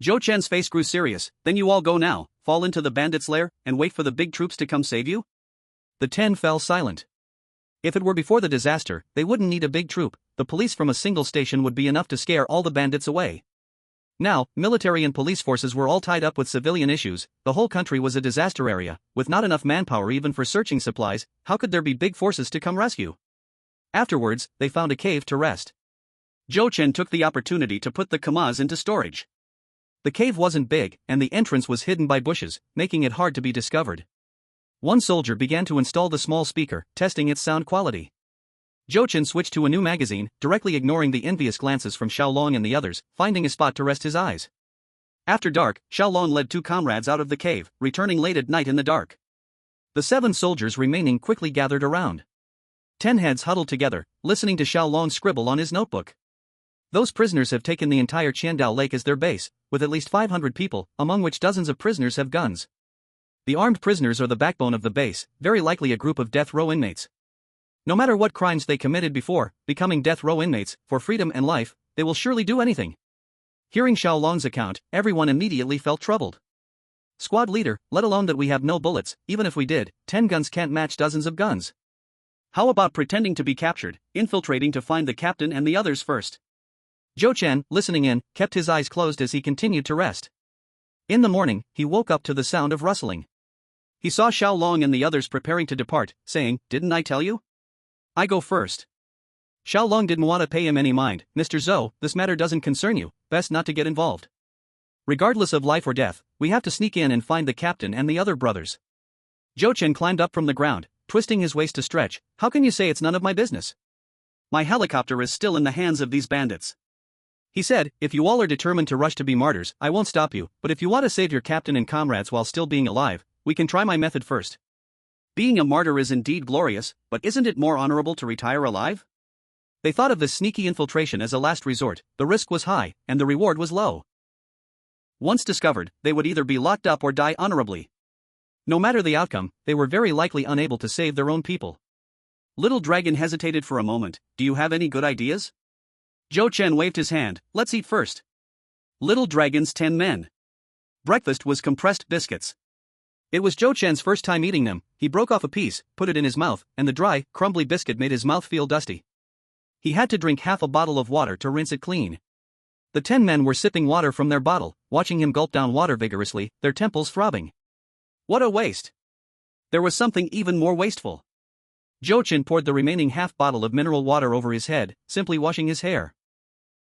Zhou Chen's face grew serious. Then you all go now, fall into the bandits' lair, and wait for the big troops to come save you? The 10 fell silent. If it were before the disaster, they wouldn't need a big troop. The police from a single station would be enough to scare all the bandits away. Now, military and police forces were all tied up with civilian issues. The whole country was a disaster area, with not enough manpower even for searching supplies. How could there be big forces to come rescue? Afterwards, they found a cave to rest. Zhou Chen took the opportunity to put the Kamaz into storage. The cave wasn't big, and the entrance was hidden by bushes, making it hard to be discovered. One soldier began to install the small speaker, testing its sound quality. Zhou Chen switched to a new magazine, directly ignoring the envious glances from Xiaolong and the others, finding a spot to rest his eyes. After dark, Xiaolong led 2 comrades out of the cave, returning late at night in the dark. The 7 soldiers remaining quickly gathered around. 10 heads huddled together, listening to Xiaolong scribble on his notebook. Those prisoners have taken the entire Qiandao Lake as their base, with at least 500 people, among which dozens of prisoners have guns. The armed prisoners are the backbone of the base, very likely a group of death row inmates. No matter what crimes they committed before becoming death row inmates, for freedom and life, they will surely do anything. Hearing Xiaolong's account, everyone immediately felt troubled. Squad leader, let alone that we have no bullets, even if we did, 10 guns can't match dozens of guns. How about pretending to be captured, infiltrating to find the captain and the others first? Zhou Chen, listening in, kept his eyes closed as he continued to rest. In the morning, he woke up to the sound of rustling. He saw Xiaolong and the others preparing to depart, saying, didn't I tell you? I go first. Xiaolong didn't want to pay him any mind. Mr. Zhou, this matter doesn't concern you, best not to get involved. Regardless of life or death, we have to sneak in and find the captain and the other brothers. Zhou Chen climbed up from the ground, twisting his waist to stretch. How can you say it's none of my business? My helicopter is still in the hands of these bandits. He said, if you all are determined to rush to be martyrs, I won't stop you, but if you want to save your captain and comrades while still being alive, we can try my method first. Being a martyr is indeed glorious, but isn't it more honorable to retire alive? They thought of this sneaky infiltration as a last resort. The risk was high, and the reward was low. Once discovered, they would either be locked up or die honorably. No matter the outcome, they were very likely unable to save their own people. Little Dragon hesitated for a moment. Do you have any good ideas? Zhou Chen waved his hand. Let's eat first. Little Dragon's 10 men. Breakfast was compressed biscuits. It was Zhou Chen's first time eating them. He broke off a piece, put it in his mouth, and the dry, crumbly biscuit made his mouth feel dusty. He had to drink half a bottle of water to rinse it clean. The 10 men were sipping water from their bottle, watching him gulp down water vigorously, their temples throbbing. What a waste! There was something even more wasteful. Zhou Chen poured the remaining half bottle of mineral water over his head, simply washing his hair.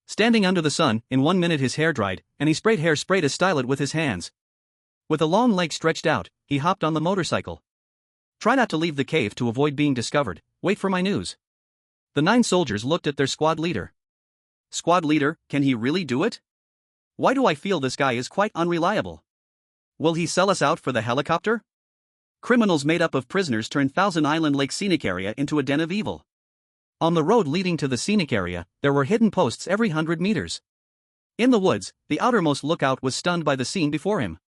Standing under the sun, in 1 minute his hair dried, and he sprayed hairspray to style it with his hands. With a long leg stretched out, he hopped on the motorcycle. Try not to leave the cave to avoid being discovered. Wait for my news. The 9 soldiers looked at their squad leader. Squad leader, can he really do it? Why do I feel this guy is quite unreliable? Will he sell us out for the helicopter? Criminals made up of prisoners turned Thousand Island Lake scenic area into a den of evil. On the road leading to the scenic area, there were hidden posts every 100 meters. In the woods, the outermost lookout was stunned by the scene before him.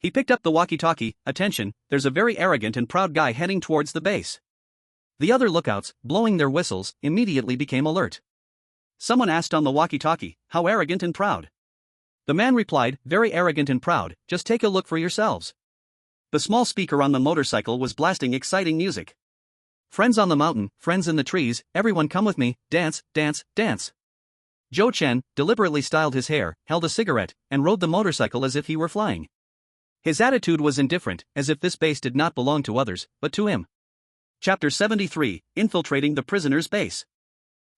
He picked up the walkie-talkie. Attention, there's a very arrogant and proud guy heading towards the base. The other lookouts, blowing their whistles, immediately became alert. Someone asked on the walkie-talkie, how arrogant and proud? The man replied, very arrogant and proud, just take a look for yourselves. The small speaker on the motorcycle was blasting exciting music. Friends on the mountain, friends in the trees, everyone come with me, dance, dance, dance. Zhou Chen deliberately styled his hair, held a cigarette, and rode the motorcycle as if he were flying. His attitude was indifferent, as if this base did not belong to others, but to him. Chapter 73, Infiltrating the Prisoner's Base.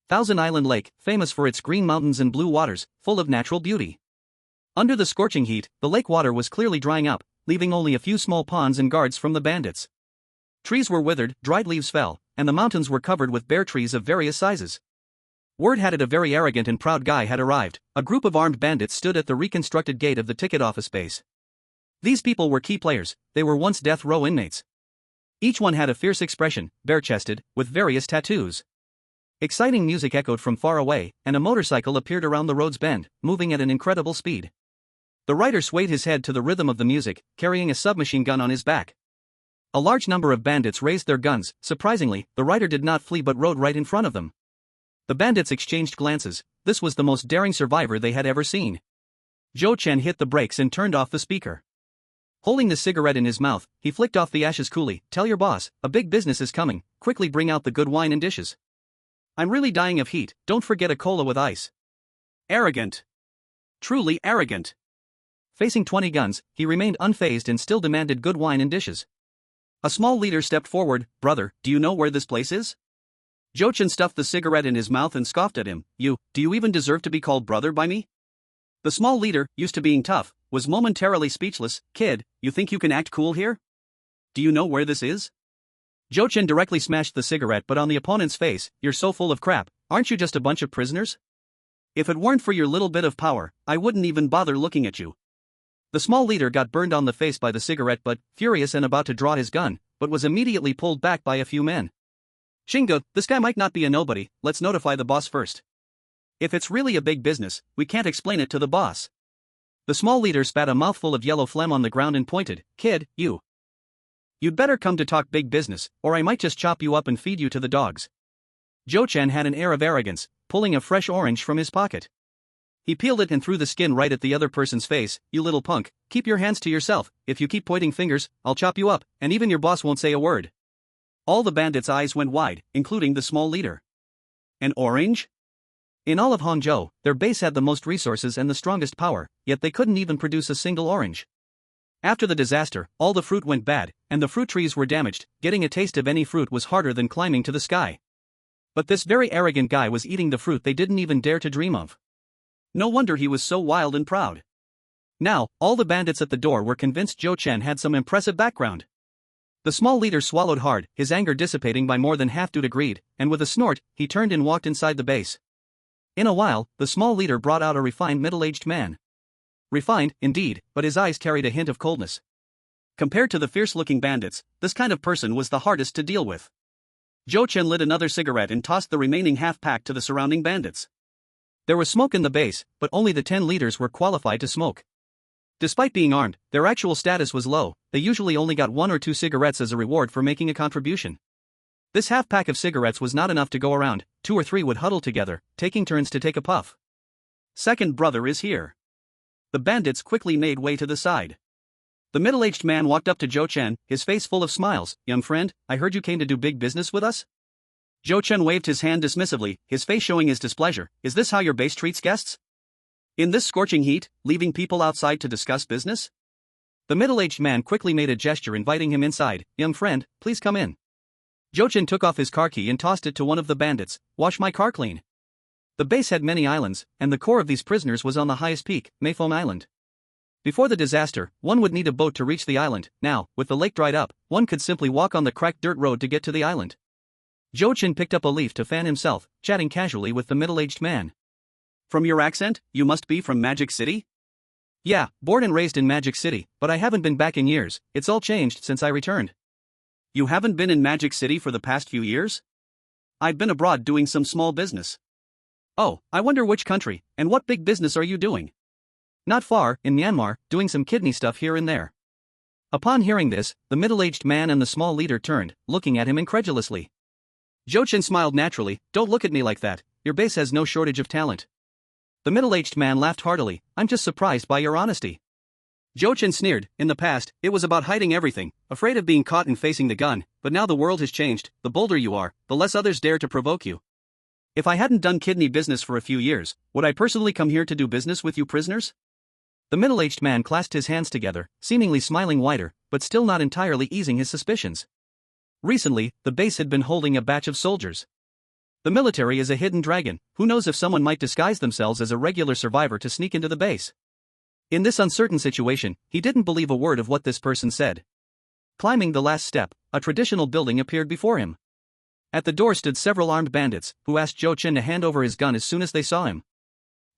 Thousand Island Lake, famous for its green mountains and blue waters, full of natural beauty. Under the scorching heat, the lake water was clearly drying up, leaving only a few small ponds and guards from the bandits. Trees were withered, dried leaves fell, and the mountains were covered with bare trees of various sizes. Word had it a very arrogant and proud guy had arrived. A group of armed bandits stood at the reconstructed gate of the ticket office base. These people were key players, they were once death row inmates. Each one had a fierce expression, bare-chested, with various tattoos. Exciting music echoed from far away, and a motorcycle appeared around the road's bend, moving at an incredible speed. The rider swayed his head to the rhythm of the music, carrying a submachine gun on his back. A large number of bandits raised their guns. Surprisingly, the rider did not flee but rode right in front of them. The bandits exchanged glances. This was the most daring survivor they had ever seen. Zhou Chen hit the brakes and turned off the speaker. Holding the cigarette in his mouth, he flicked off the ashes coolly. Tell your boss, a big business is coming, quickly bring out the good wine and dishes. I'm really dying of heat, don't forget a cola with ice. Arrogant. Truly arrogant. Facing 20 guns, he remained unfazed and still demanded good wine and dishes. A small leader stepped forward. Brother, do you know where this place is? Zhou Chen stuffed the cigarette in his mouth and scoffed at him. Do you even deserve to be called brother by me? The small leader, used to being tough, was momentarily speechless. Kid, you think you can act cool here? Do you know where this is? Zhou Chen directly smashed the cigarette but on the opponent's face. You're so full of crap, aren't you just a bunch of prisoners? If it weren't for your little bit of power, I wouldn't even bother looking at you. The small leader got burned on the face by the cigarette but, furious and about to draw his gun, but was immediately pulled back by a few men. Shingo, this guy might not be a nobody, let's notify the boss first. If it's really a big business, we can't explain it to the boss. The small leader spat a mouthful of yellow phlegm on the ground and pointed. Kid, you'd better come to talk big business, or I might just chop you up and feed you to the dogs. Zhou Chen had an air of arrogance, pulling a fresh orange from his pocket. He peeled it and threw the skin right at the other person's face. You little punk, keep your hands to yourself, if you keep pointing fingers, I'll chop you up, and even your boss won't say a word. All the bandits' eyes went wide, including the small leader. An orange? In all of Hangzhou, their base had the most resources and the strongest power, yet they couldn't even produce a single orange. After the disaster, all the fruit went bad, and the fruit trees were damaged. Getting a taste of any fruit was harder than climbing to the sky. But this very arrogant guy was eating the fruit they didn't even dare to dream of. No wonder he was so wild and proud. Now, all the bandits at the door were convinced Zhou Chen had some impressive background. The small leader swallowed hard, his anger dissipating by more than half due to greed, and with a snort, he turned and walked inside the base. In a while, the small leader brought out a refined middle-aged man. Refined, indeed, but his eyes carried a hint of coldness. Compared to the fierce-looking bandits, this kind of person was the hardest to deal with. Zhou Chen lit another cigarette and tossed the remaining half-pack to the surrounding bandits. There was smoke in the base, but only the 10 leaders were qualified to smoke. Despite being armed, their actual status was low. They usually only got 1 or 2 cigarettes as a reward for making a contribution. This half-pack of cigarettes was not enough to go around. 2 or 3 would huddle together, taking turns to take a puff. Second brother is here. The bandits quickly made way to the side. The middle-aged man walked up to Zhou Chen, his face full of smiles. Young friend, I heard you came to do big business with us? Zhou Chen waved his hand dismissively, his face showing his displeasure. Is this how your base treats guests? In this scorching heat, leaving people outside to discuss business? The middle-aged man quickly made a gesture inviting him inside. Young friend, please come in. Zhou Chen took off his car key and tossed it to one of the bandits. Wash my car clean. The base had many islands, and the core of these prisoners was on the highest peak, Mayfong Island. Before the disaster, one would need a boat to reach the island. Now, with the lake dried up, one could simply walk on the cracked dirt road to get to the island. Zhou Chen picked up a leaf to fan himself, chatting casually with the middle-aged man. From your accent, you must be from Magic City? Yeah, born and raised in Magic City, but I haven't been back in years. It's all changed since I returned. You haven't been in Magic City for the past few years? I've been abroad doing some small business. Oh, I wonder which country, and what big business are you doing? Not far, in Myanmar, doing some kidney stuff here and there. Upon hearing this, the middle-aged man and the small leader turned, looking at him incredulously. Zhou Chen smiled naturally. Don't look at me like that, your base has no shortage of talent. The middle-aged man laughed heartily. I'm just surprised by your honesty. Zhou Chen sneered. In the past, it was about hiding everything, afraid of being caught and facing the gun, but now the world has changed. The bolder you are, the less others dare to provoke you. If I hadn't done kidney business for a few years, would I personally come here to do business with you prisoners? The middle-aged man clasped his hands together, seemingly smiling wider, but still not entirely easing his suspicions. Recently, the base had been holding a batch of soldiers. The military is a hidden dragon. Who knows if someone might disguise themselves as a regular survivor to sneak into the base. In this uncertain situation, he didn't believe a word of what this person said. Climbing the last step, a traditional building appeared before him. At the door stood several armed bandits, who asked Zhou Chen to hand over his gun as soon as they saw him.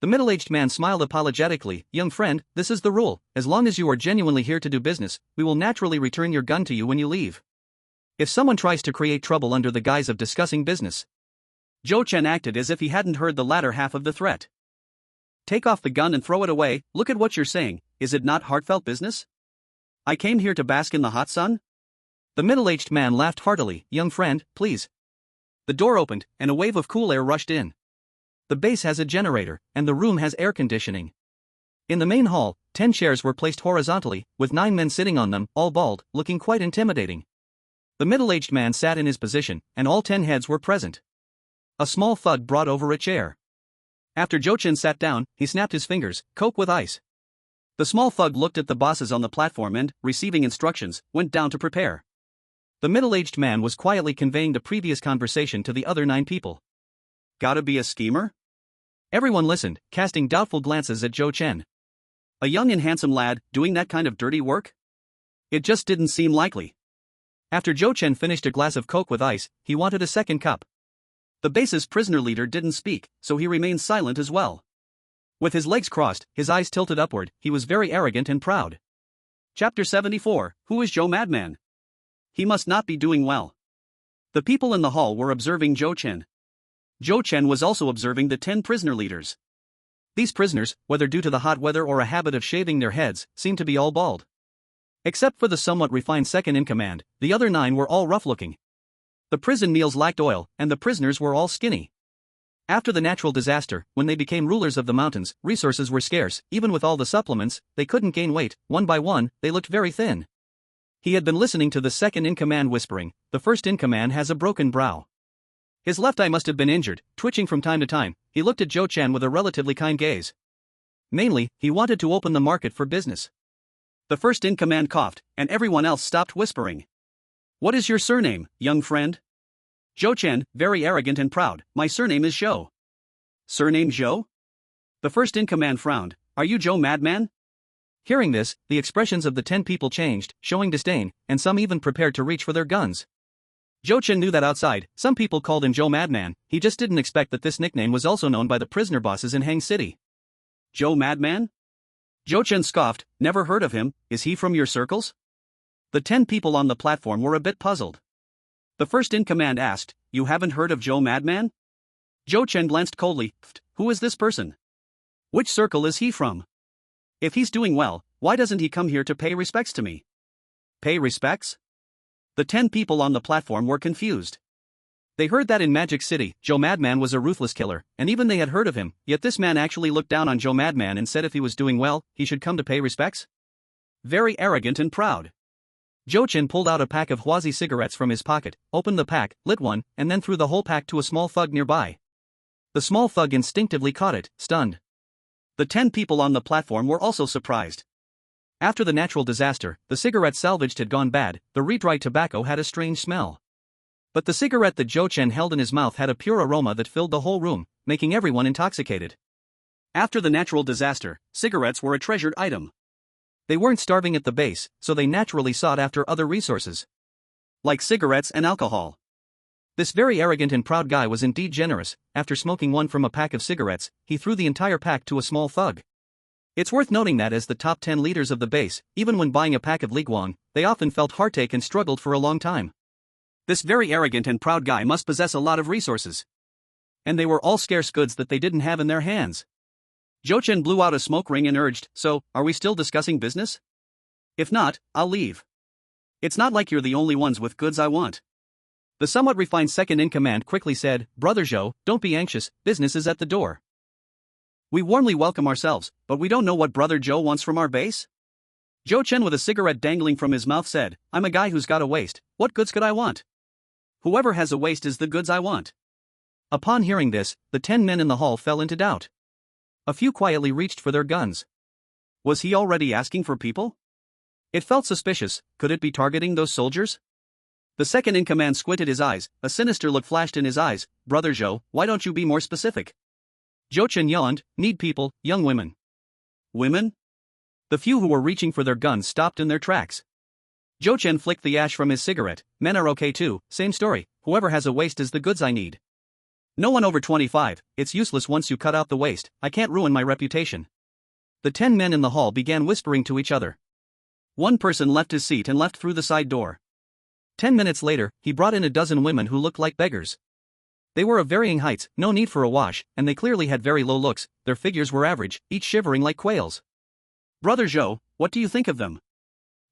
The middle-aged man smiled apologetically. Young friend, this is the rule. As long as you are genuinely here to do business, we will naturally return your gun to you when you leave. If someone tries to create trouble under the guise of discussing business. Zhou Chen acted as if he hadn't heard the latter half of the threat. Take off the gun and throw it away. Look at what you're saying. Is it not heartfelt business? I came here to bask in the hot sun? The middle-aged man laughed heartily. Young friend, please. The door opened, and a wave of cool air rushed in. The base has a generator, and the room has air conditioning. In the main hall, 10 chairs were placed horizontally, with 9 men sitting on them, all bald, looking quite intimidating. The middle-aged man sat in his position, and all 10 heads were present. A small thug brought over a chair. After Zhou Chen sat down, he snapped his fingers. Coke with ice. The small thug looked at the bosses on the platform and, receiving instructions, went down to prepare. The middle-aged man was quietly conveying the previous conversation to the other 9 people. Gotta be a schemer? Everyone listened, casting doubtful glances at Zhou Chen. A young and handsome lad, doing that kind of dirty work? It just didn't seem likely. After Zhou Chen finished a glass of Coke with ice, he wanted a second cup. The base's prisoner leader didn't speak, so he remained silent as well. With his legs crossed, his eyes tilted upward, he was very arrogant and proud. Chapter 74, Who is Zhou Madman? He must not be doing well. The people in the hall were observing Zhou Chen. Zhou Chen was also observing the 10 prisoner leaders. These prisoners, whether due to the hot weather or a habit of shaving their heads, seemed to be all bald. Except for the somewhat refined second-in-command, the other 9 were all rough-looking. The prison meals lacked oil, and the prisoners were all skinny. After the natural disaster, when they became rulers of the mountains, resources were scarce. Even with all the supplements, they couldn't gain weight. One by one, they looked very thin. He had been listening to the second-in-command whispering. The first-in-command has a broken brow. His left eye must have been injured, twitching from time to time. He looked at Zhou Chen with a relatively kind gaze. Mainly, he wanted to open the market for business. The first-in-command coughed, and everyone else stopped whispering. What is your surname, young friend? Zhou Chen, very arrogant and proud. My surname is Zhou. Surname Zhou? The first-in-command frowned. Are you Zhou Madman? Hearing this, the expressions of the 10 people changed, showing disdain, and some even prepared to reach for their guns. Zhou Chen knew that outside, some people called him Zhou Madman. He just didn't expect that this nickname was also known by the prisoner bosses in Hang City. Zhou Madman? Zhou Chen scoffed. Never heard of him. Is he from your circles? The 10 people on the platform were a bit puzzled. The first-in-command asked, You haven't heard of Zhou Madman? Zhou Chen glanced coldly. Who is this person? Which circle is he from? If he's doing well, why doesn't he come here to pay respects to me? Pay respects? The 10 people on the platform were confused. They heard that in Magic City, Zhou Madman was a ruthless killer, and even they had heard of him, yet this man actually looked down on Zhou Madman and said if he was doing well, he should come to pay respects? Very arrogant and proud. Zhou Chen pulled out a pack of Huazi cigarettes from his pocket, opened the pack, lit one, and then threw the whole pack to a small thug nearby. The small thug instinctively caught it, stunned. The 10 people on the platform were also surprised. After the natural disaster, the cigarette salvaged had gone bad. The re-dried tobacco had a strange smell. But the cigarette that Zhou Chen held in his mouth had a pure aroma that filled the whole room, making everyone intoxicated. After the natural disaster, cigarettes were a treasured item. They weren't starving at the base, so they naturally sought after other resources. Like cigarettes and alcohol. This very arrogant and proud guy was indeed generous. After smoking one from a pack of cigarettes, he threw the entire pack to a small thug. It's worth noting that as the top 10 leaders of the base, even when buying a pack of Liguang, they often felt heartache and struggled for a long time. This very arrogant and proud guy must possess a lot of resources. And they were all scarce goods that they didn't have in their hands. Zhou Chen blew out a smoke ring and urged, So, are we still discussing business? If not, I'll leave. It's not like you're the only ones with goods I want. The somewhat refined second-in-command quickly said, Brother Zhou, don't be anxious, business is at the door. We warmly welcome ourselves, but we don't know what Brother Zhou wants from our base? Zhou Chen with a cigarette dangling from his mouth said, I'm a guy who's got a waist, what goods could I want? Whoever has a waist is the goods I want. Upon hearing this, the 10 men in the hall fell into doubt. A few quietly reached for their guns. Was he already asking for people? It felt suspicious. Could it be targeting those soldiers? The second in command squinted his eyes, a sinister look flashed in his eyes. Brother Zhou, why don't you be more specific? Zhou Chen yawned, need people, young women. Women? The few who were reaching for their guns stopped in their tracks. Zhou Chen flicked the ash from his cigarette. Men are okay too, same story, whoever has a waist is the goods I need. No one over 25, it's useless once you cut out the waist, I can't ruin my reputation. The 10 men in the hall began whispering to each other. One person left his seat and left through the side door. 10 minutes later, he brought in a dozen women who looked like beggars. They were of varying heights, no need for a wash, and they clearly had very low looks, their figures were average, each shivering like quails. Brother Zhou, what do you think of them?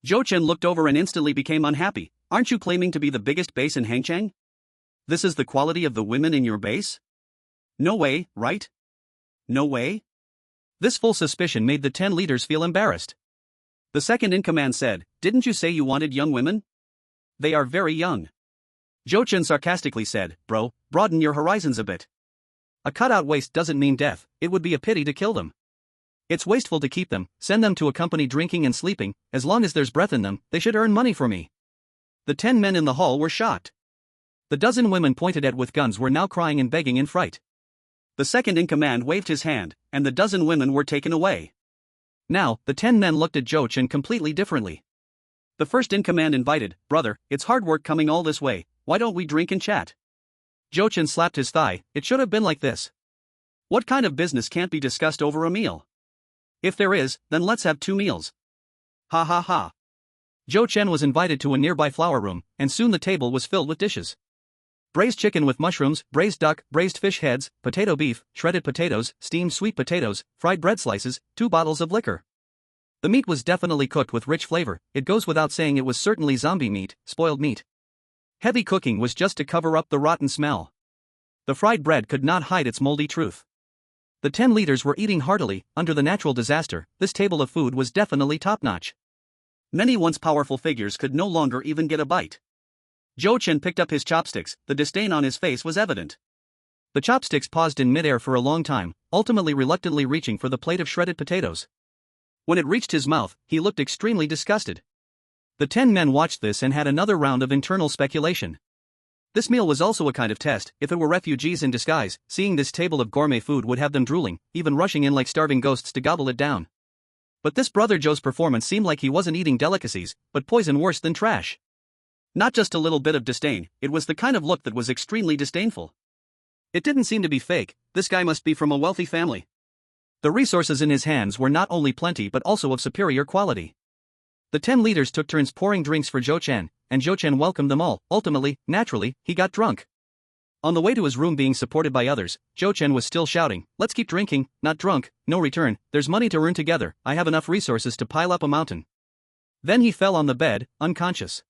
Zhou Chen looked over and instantly became unhappy. Aren't you claiming to be the biggest base in Hangchang? This is the quality of the women in your base? No way, right? No way? This full suspicion made the 10 leaders feel embarrassed. The second in command said, didn't you say you wanted young women? They are very young. Zhou Chen sarcastically said, bro, broaden your horizons a bit. A cut-out waist doesn't mean death, it would be a pity to kill them. It's wasteful to keep them, send them to a company drinking and sleeping, as long as there's breath in them, they should earn money for me. The 10 men in the hall were shocked. The dozen women pointed at with guns were now crying and begging in fright. The second in command waved his hand, and the dozen women were taken away. Now, the 10 men looked at Zhou Chen completely differently. The first in command invited, brother, it's hard work coming all this way, why don't we drink and chat? Zhou Chen slapped his thigh, it should have been like this. What kind of business can't be discussed over a meal? If there is, then let's have 2 meals. Ha ha ha. Zhou Chen was invited to a nearby flower room, and soon the table was filled with dishes. Braised chicken with mushrooms, braised duck, braised fish heads, potato beef, shredded potatoes, steamed sweet potatoes, fried bread slices, 2 bottles of liquor. The meat was definitely cooked with rich flavor, it goes without saying it was certainly zombie meat, spoiled meat. Heavy cooking was just to cover up the rotten smell. The fried bread could not hide its moldy truth. The 10 leaders were eating heartily. Under the natural disaster, this table of food was definitely top-notch. Many once powerful figures could no longer even get a bite. Zhou Chen picked up his chopsticks, the disdain on his face was evident. The chopsticks paused in midair for a long time, ultimately reluctantly reaching for the plate of shredded potatoes. When it reached his mouth, he looked extremely disgusted. The 10 men watched this and had another round of internal speculation. This meal was also a kind of test. If it were refugees in disguise, seeing this table of gourmet food would have them drooling, even rushing in like starving ghosts to gobble it down. But this brother Zhou's performance seemed like he wasn't eating delicacies, but poison worse than trash. Not just a little bit of disdain, it was the kind of look that was extremely disdainful. It didn't seem to be fake, this guy must be from a wealthy family. The resources in his hands were not only plenty but also of superior quality. The 10 leaders took turns pouring drinks for Zhou Chen, and Zhou Chen welcomed them all. Ultimately, naturally, he got drunk. On the way to his room being supported by others, Zhou Chen was still shouting, let's keep drinking, not drunk, no return, there's money to earn together, I have enough resources to pile up a mountain. Then he fell on the bed, unconscious.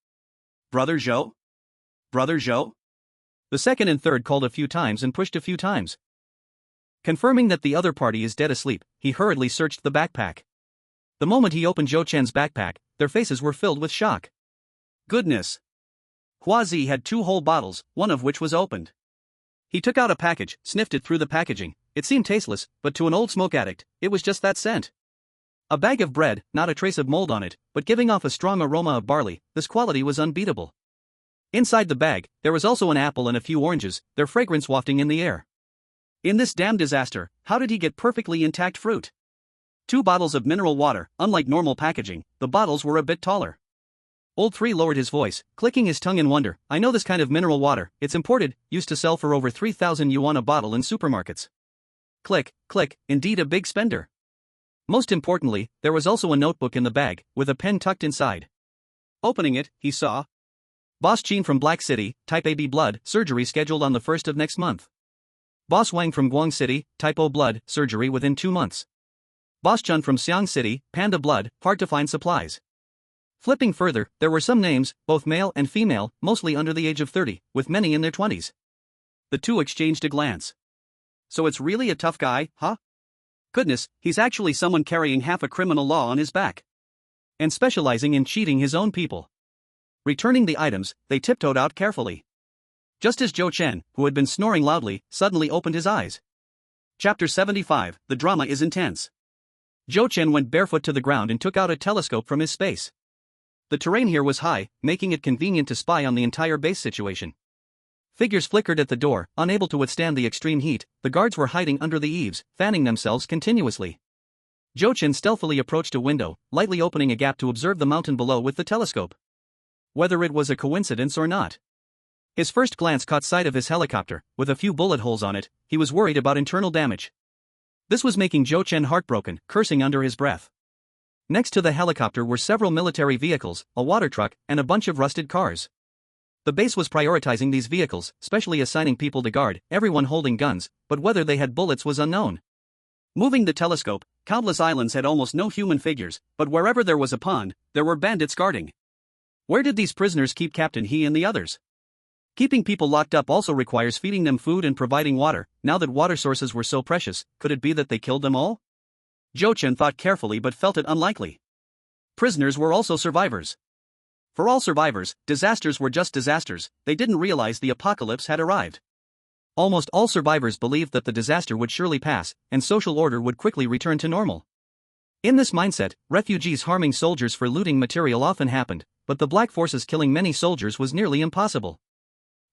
Brother Zhou? Brother Zhou? The second and third called a few times and pushed a few times. Confirming that the other party is dead asleep, he hurriedly searched the backpack. The moment he opened Zhou Chen's backpack, their faces were filled with shock. Goodness! Hua Zi had 2 whole bottles, one of which was opened. He took out a package, sniffed it through the packaging. It seemed tasteless, but to an old smoke addict, it was just that scent. A bag of bread, not a trace of mold on it, but giving off a strong aroma of barley, this quality was unbeatable. Inside the bag, there was also an apple and a few oranges, their fragrance wafting in the air. In this damn disaster, how did he get perfectly intact fruit? 2 bottles of mineral water, unlike normal packaging, the bottles were a bit taller. Old 3 lowered his voice, clicking his tongue in wonder, I know this kind of mineral water, it's imported, used to sell for over 3,000 yuan a bottle in supermarkets. Click, click, indeed a big spender. Most importantly, there was also a notebook in the bag, with a pen tucked inside. Opening it, he saw Boss Qin from Black City, Type AB blood, surgery scheduled on the 1st of next month. Boss Wang from Guang City, Type O blood, surgery within 2 months. Boss Chun from Xiang City, Panda blood, hard to find supplies. Flipping further, there were some names, both male and female, mostly under the age of 30, with many in their 20s. The 2 exchanged a glance. So it's really a tough guy, huh? Goodness, he's actually someone carrying half a criminal law on his back. and specializing in cheating his own people. Returning the items, they tiptoed out carefully. Just as Zhou Chen, who had been snoring loudly, suddenly opened his eyes. Chapter 75, The drama is intense. Zhou Chen went barefoot to the ground and took out a telescope from his space. The terrain here was high, making it convenient to spy on the entire base situation. Figures flickered at the door, unable to withstand the extreme heat. The guards were hiding under the eaves, fanning themselves continuously. Zhou Chen stealthily approached a window, lightly opening a gap to observe the mountain below with the telescope. Whether it was a coincidence or not, his first glance caught sight of his helicopter, with a few bullet holes on it. He was worried about internal damage. This was making Zhou Chen heartbroken, cursing under his breath. Next to the helicopter were several military vehicles, a water truck, and a bunch of rusted cars. The base was prioritizing these vehicles, specially assigning people to guard, everyone holding guns, but whether they had bullets was unknown. Moving the telescope, countless islands had almost no human figures, but wherever there was a pond, there were bandits guarding. Where did these prisoners keep Captain He and the others? Keeping people locked up also requires feeding them food and providing water. Now that water sources were so precious, could it be that they killed them all? Zhou Chen thought carefully but felt it unlikely. Prisoners were also survivors. For all survivors, disasters were just disasters. They didn't realize the apocalypse had arrived. Almost all survivors believed that the disaster would surely pass, and social order would quickly return to normal. In this mindset, refugees harming soldiers for looting material often happened, but the Black Forces killing many soldiers was nearly impossible.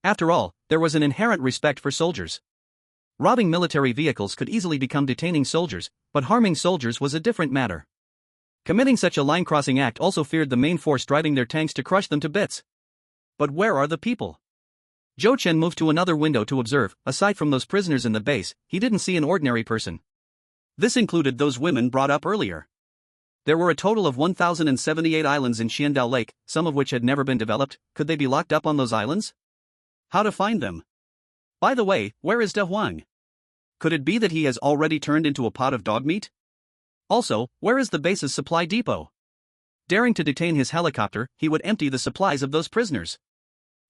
After all, there was an inherent respect for soldiers. Robbing military vehicles could easily become detaining soldiers, but harming soldiers was a different matter. Committing such a line-crossing act also feared the main force driving their tanks to crush them to bits. But where are the people? Zhou Chen moved to another window to observe. Aside from those prisoners in the base, he didn't see an ordinary person. This included those women brought up earlier. There were a total of 1,078 islands in Xiandao Lake, some of which had never been developed. Could they be locked up on those islands? How to find them? By the way, where is De Huang? Could it be that he has already turned into a pot of dog meat? Also, where is the base's supply depot? Daring to detain his helicopter, he would empty the supplies of those prisoners.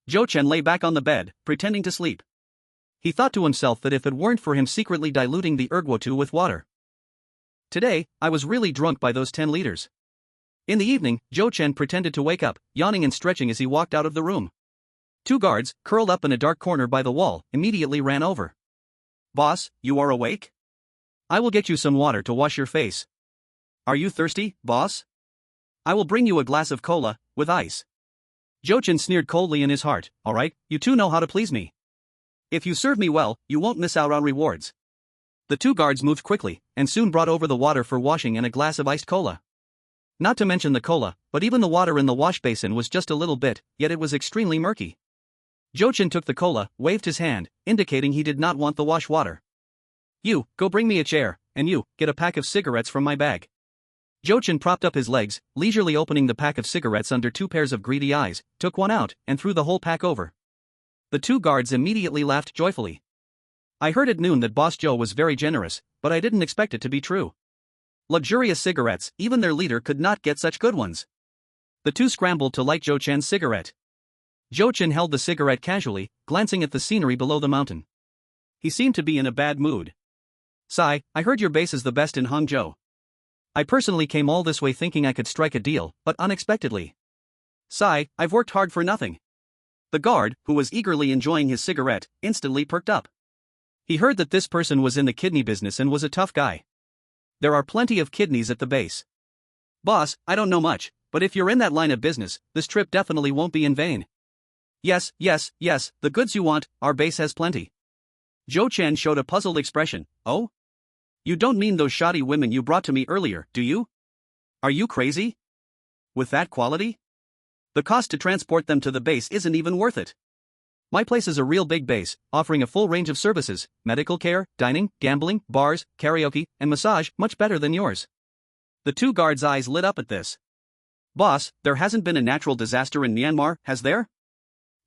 Zhou Chen lay back on the bed, pretending to sleep. He thought to himself that if it weren't for him secretly diluting the ergotu with water. Today, I was really drunk by those 10 liters. In the evening, Zhou Chen pretended to wake up, yawning and stretching as he walked out of the room. 2 guards, curled up in a dark corner by the wall, immediately ran over. "Boss, you are awake? I will get you some water to wash your face." "Are you thirsty, boss? I will bring you a glass of cola, with ice." Zhou Chen sneered coldly in his heart. "Alright, you two know how to please me. If you serve me well, you won't miss out on rewards." The 2 guards moved quickly, and soon brought over the water for washing and a glass of iced cola. Not to mention the cola, but even the water in the wash basin was just a little bit, yet it was extremely murky. Zhou Chen took the cola, waved his hand, indicating he did not want the wash water. "You, go bring me a chair, and you, get a pack of cigarettes from my bag." Zhou Chen propped up his legs, leisurely opening the pack of cigarettes under 2 pairs of greedy eyes, took one out, and threw the whole pack over. The 2 guards immediately laughed joyfully. "I heard at noon that Boss Zhou was very generous, but I didn't expect it to be true. Luxurious cigarettes, even their leader could not get such good ones." The 2 scrambled to light Zhou Chen's cigarette. Zhou Chen held the cigarette casually, glancing at the scenery below the mountain. He seemed to be in a bad mood. "Sai, I heard your base is the best in Hangzhou. I personally came all this way thinking I could strike a deal, but unexpectedly. Sai, I've worked hard for nothing." The guard, who was eagerly enjoying his cigarette, instantly perked up. He heard that this person was in the kidney business and was a tough guy. "There are plenty of kidneys at the base." "Boss, I don't know much, but if you're in that line of business, this trip definitely won't be in vain." Yes, the goods you want, our base has plenty." Zhou Chen showed a puzzled expression. "Oh? You don't mean those shoddy women you brought to me earlier, do you? Are you crazy? With that quality? The cost to transport them to the base isn't even worth it. My place is a real big base, offering a full range of services, medical care, dining, gambling, bars, karaoke, and massage, much better than yours." The 2 guards' eyes lit up at this. "Boss, there hasn't been a natural disaster in Myanmar, has there?"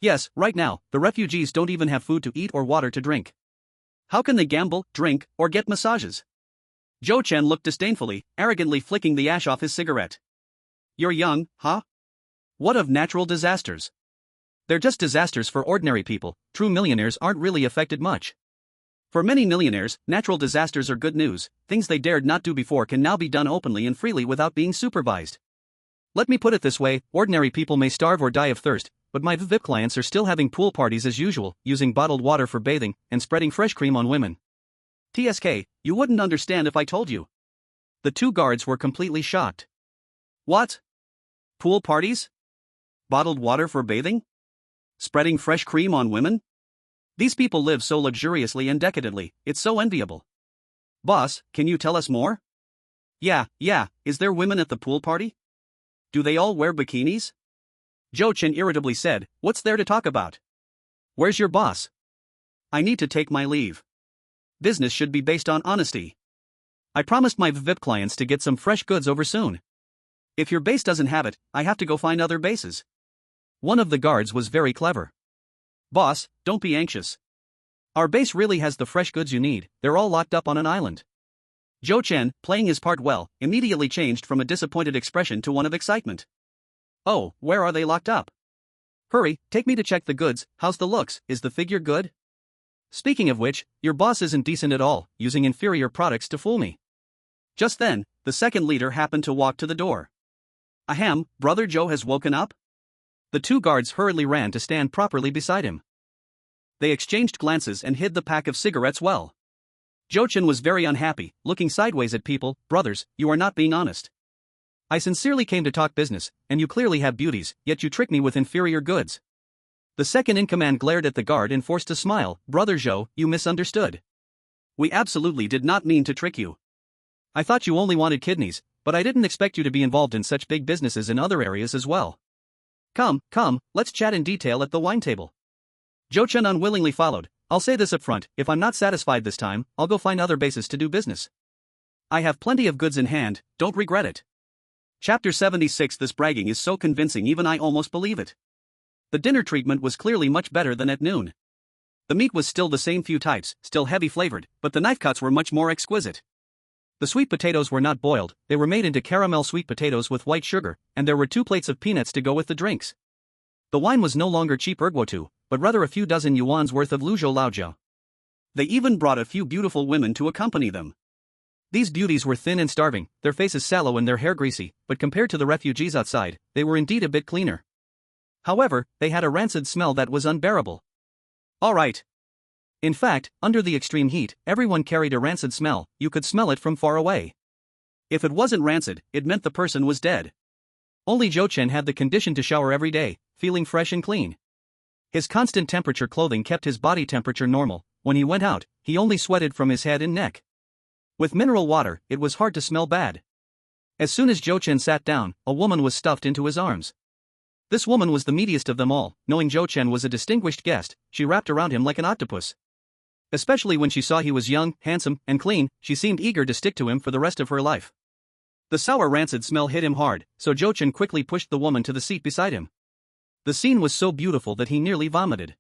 "Yes, right now, the refugees don't even have food to eat or water to drink. How can they gamble, drink, or get massages?" Zhou Chen looked disdainfully, arrogantly flicking the ash off his cigarette. "You're young, huh? What of natural disasters? They're just disasters for ordinary people. True millionaires aren't really affected much. For many millionaires, natural disasters are good news. Things they dared not do before can now be done openly and freely without being supervised. Let me put it this way, ordinary people may starve or die of thirst, but my VIP clients are still having pool parties as usual, using bottled water for bathing, and spreading fresh cream on women. TSK, you wouldn't understand if I told you. The two guards were completely shocked. What? Pool parties? Bottled water for bathing? Spreading fresh cream on women? These people live so luxuriously and decadently, it's so enviable. Boss, can you tell us more? Yeah, is there women at the pool party? Do they all wear bikinis? Joe Chen irritably said, what's there to talk about? Where's your boss? I need to take my leave. Business should be based on honesty. I promised my VIP clients to get some fresh goods over soon. If your base doesn't have it, I have to go find other bases. One of the guards was very clever. Boss, don't be anxious. Our base really has the fresh goods you need, they're all locked up on an island. Joe Chen, playing his part well, immediately changed from a disappointed expression to one of excitement. Oh, where are they locked up? Hurry, take me to check the goods, how's the looks, is the figure good? Speaking of which, your boss isn't decent at all, using inferior products to fool me. Just then, the second leader happened to walk to the door. Ahem, Brother Joe has woken up? The two guards hurriedly ran to stand properly beside him. They exchanged glances and hid the pack of cigarettes well. Jochen was very unhappy, looking sideways at people. Brothers, you are not being honest. I sincerely came to talk business, and you clearly have beauties, yet you trick me with inferior goods. The second-in-command glared at the guard and forced a smile. Brother Joe, you misunderstood. We absolutely did not mean to trick you. I thought you only wanted kidneys, but I didn't expect you to be involved in such big businesses in other areas as well. Come, let's chat in detail at the wine table. Jochen unwillingly followed. I'll say this up front, if I'm not satisfied this time, I'll go find other bases to do business. I have plenty of goods in hand, don't regret it. Chapter 76. This bragging is so convincing even I almost believe it. The dinner treatment was clearly much better than at noon. The meat was still the same few types, still heavy flavored, but the knife cuts were much more exquisite. The sweet potatoes were not boiled, they were made into caramel sweet potatoes with white sugar, and there were 2 plates of peanuts to go with the drinks. The wine was no longer cheap erguotu, but rather a few dozen yuan's worth of Luzhou Laojiao. They even brought a few beautiful women to accompany them. These beauties were thin and starving, their faces sallow and their hair greasy, but compared to the refugees outside, they were indeed a bit cleaner. However, they had a rancid smell that was unbearable. Alright. In fact, under the extreme heat, everyone carried a rancid smell, you could smell it from far away. If it wasn't rancid, it meant the person was dead. Only Joe Chen had the condition to shower every day, feeling fresh and clean. His constant temperature clothing kept his body temperature normal. When he went out, he only sweated from his head and neck. With mineral water, it was hard to smell bad. As soon as Joe Chen sat down, a woman was stuffed into his arms. This woman was the meatiest of them all. Knowing Joe Chen was a distinguished guest, she wrapped around him like an octopus. Especially when she saw he was young, handsome, and clean, she seemed eager to stick to him for the rest of her life. The sour rancid smell hit him hard, so Joe Chen quickly pushed the woman to the seat beside him. The scene was so beautiful that he nearly vomited.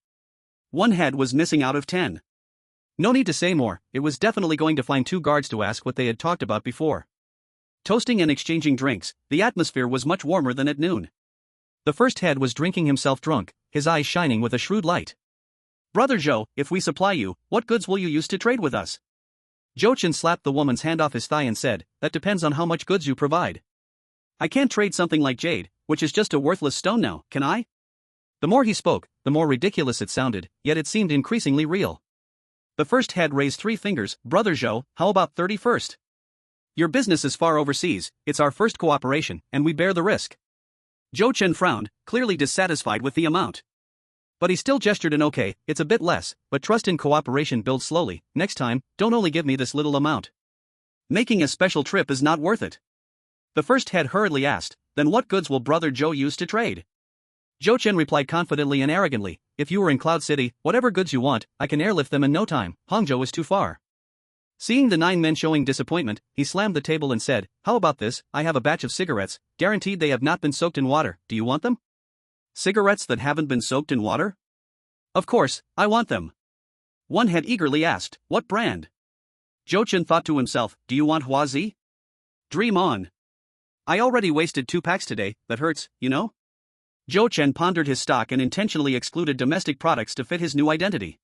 1 head was missing out of 10. No need to say more, it was definitely going to find 2 guards to ask what they had talked about before. Toasting and exchanging drinks, the atmosphere was much warmer than at noon. The first head was drinking himself drunk, his eyes shining with a shrewd light. Brother Joe, if we supply you, what goods will you use to trade with us? Joe Chen slapped the woman's hand off his thigh and said, that depends on how much goods you provide. I can't trade something like jade, which is just a worthless stone now, can I? The more he spoke, the more ridiculous it sounded, yet it seemed increasingly real. The first head raised 3 fingers. Brother Joe, how about 31st? Your business is far overseas, it's our first cooperation, and we bear the risk. Joe Chen frowned, clearly dissatisfied with the amount. But he still gestured an okay, it's a bit less, but trust in cooperation builds slowly. Next time, don't only give me this little amount. Making a special trip is not worth it. The first head hurriedly asked, then what goods will Brother Joe use to trade? Joe Chen replied confidently and arrogantly, if you were in Cloud City, whatever goods you want, I can airlift them in no time, Hangzhou is too far. Seeing the 9 men showing disappointment, he slammed the table and said, how about this, I have a batch of cigarettes, guaranteed they have not been soaked in water, do you want them? Cigarettes that haven't been soaked in water? Of course, I want them. One head eagerly asked, what brand? Joe Chen thought to himself, do you want Huazi? Dream on. I already wasted 2 packs today, that hurts, you know? Joe Chen pondered his stock and intentionally excluded domestic products to fit his new identity.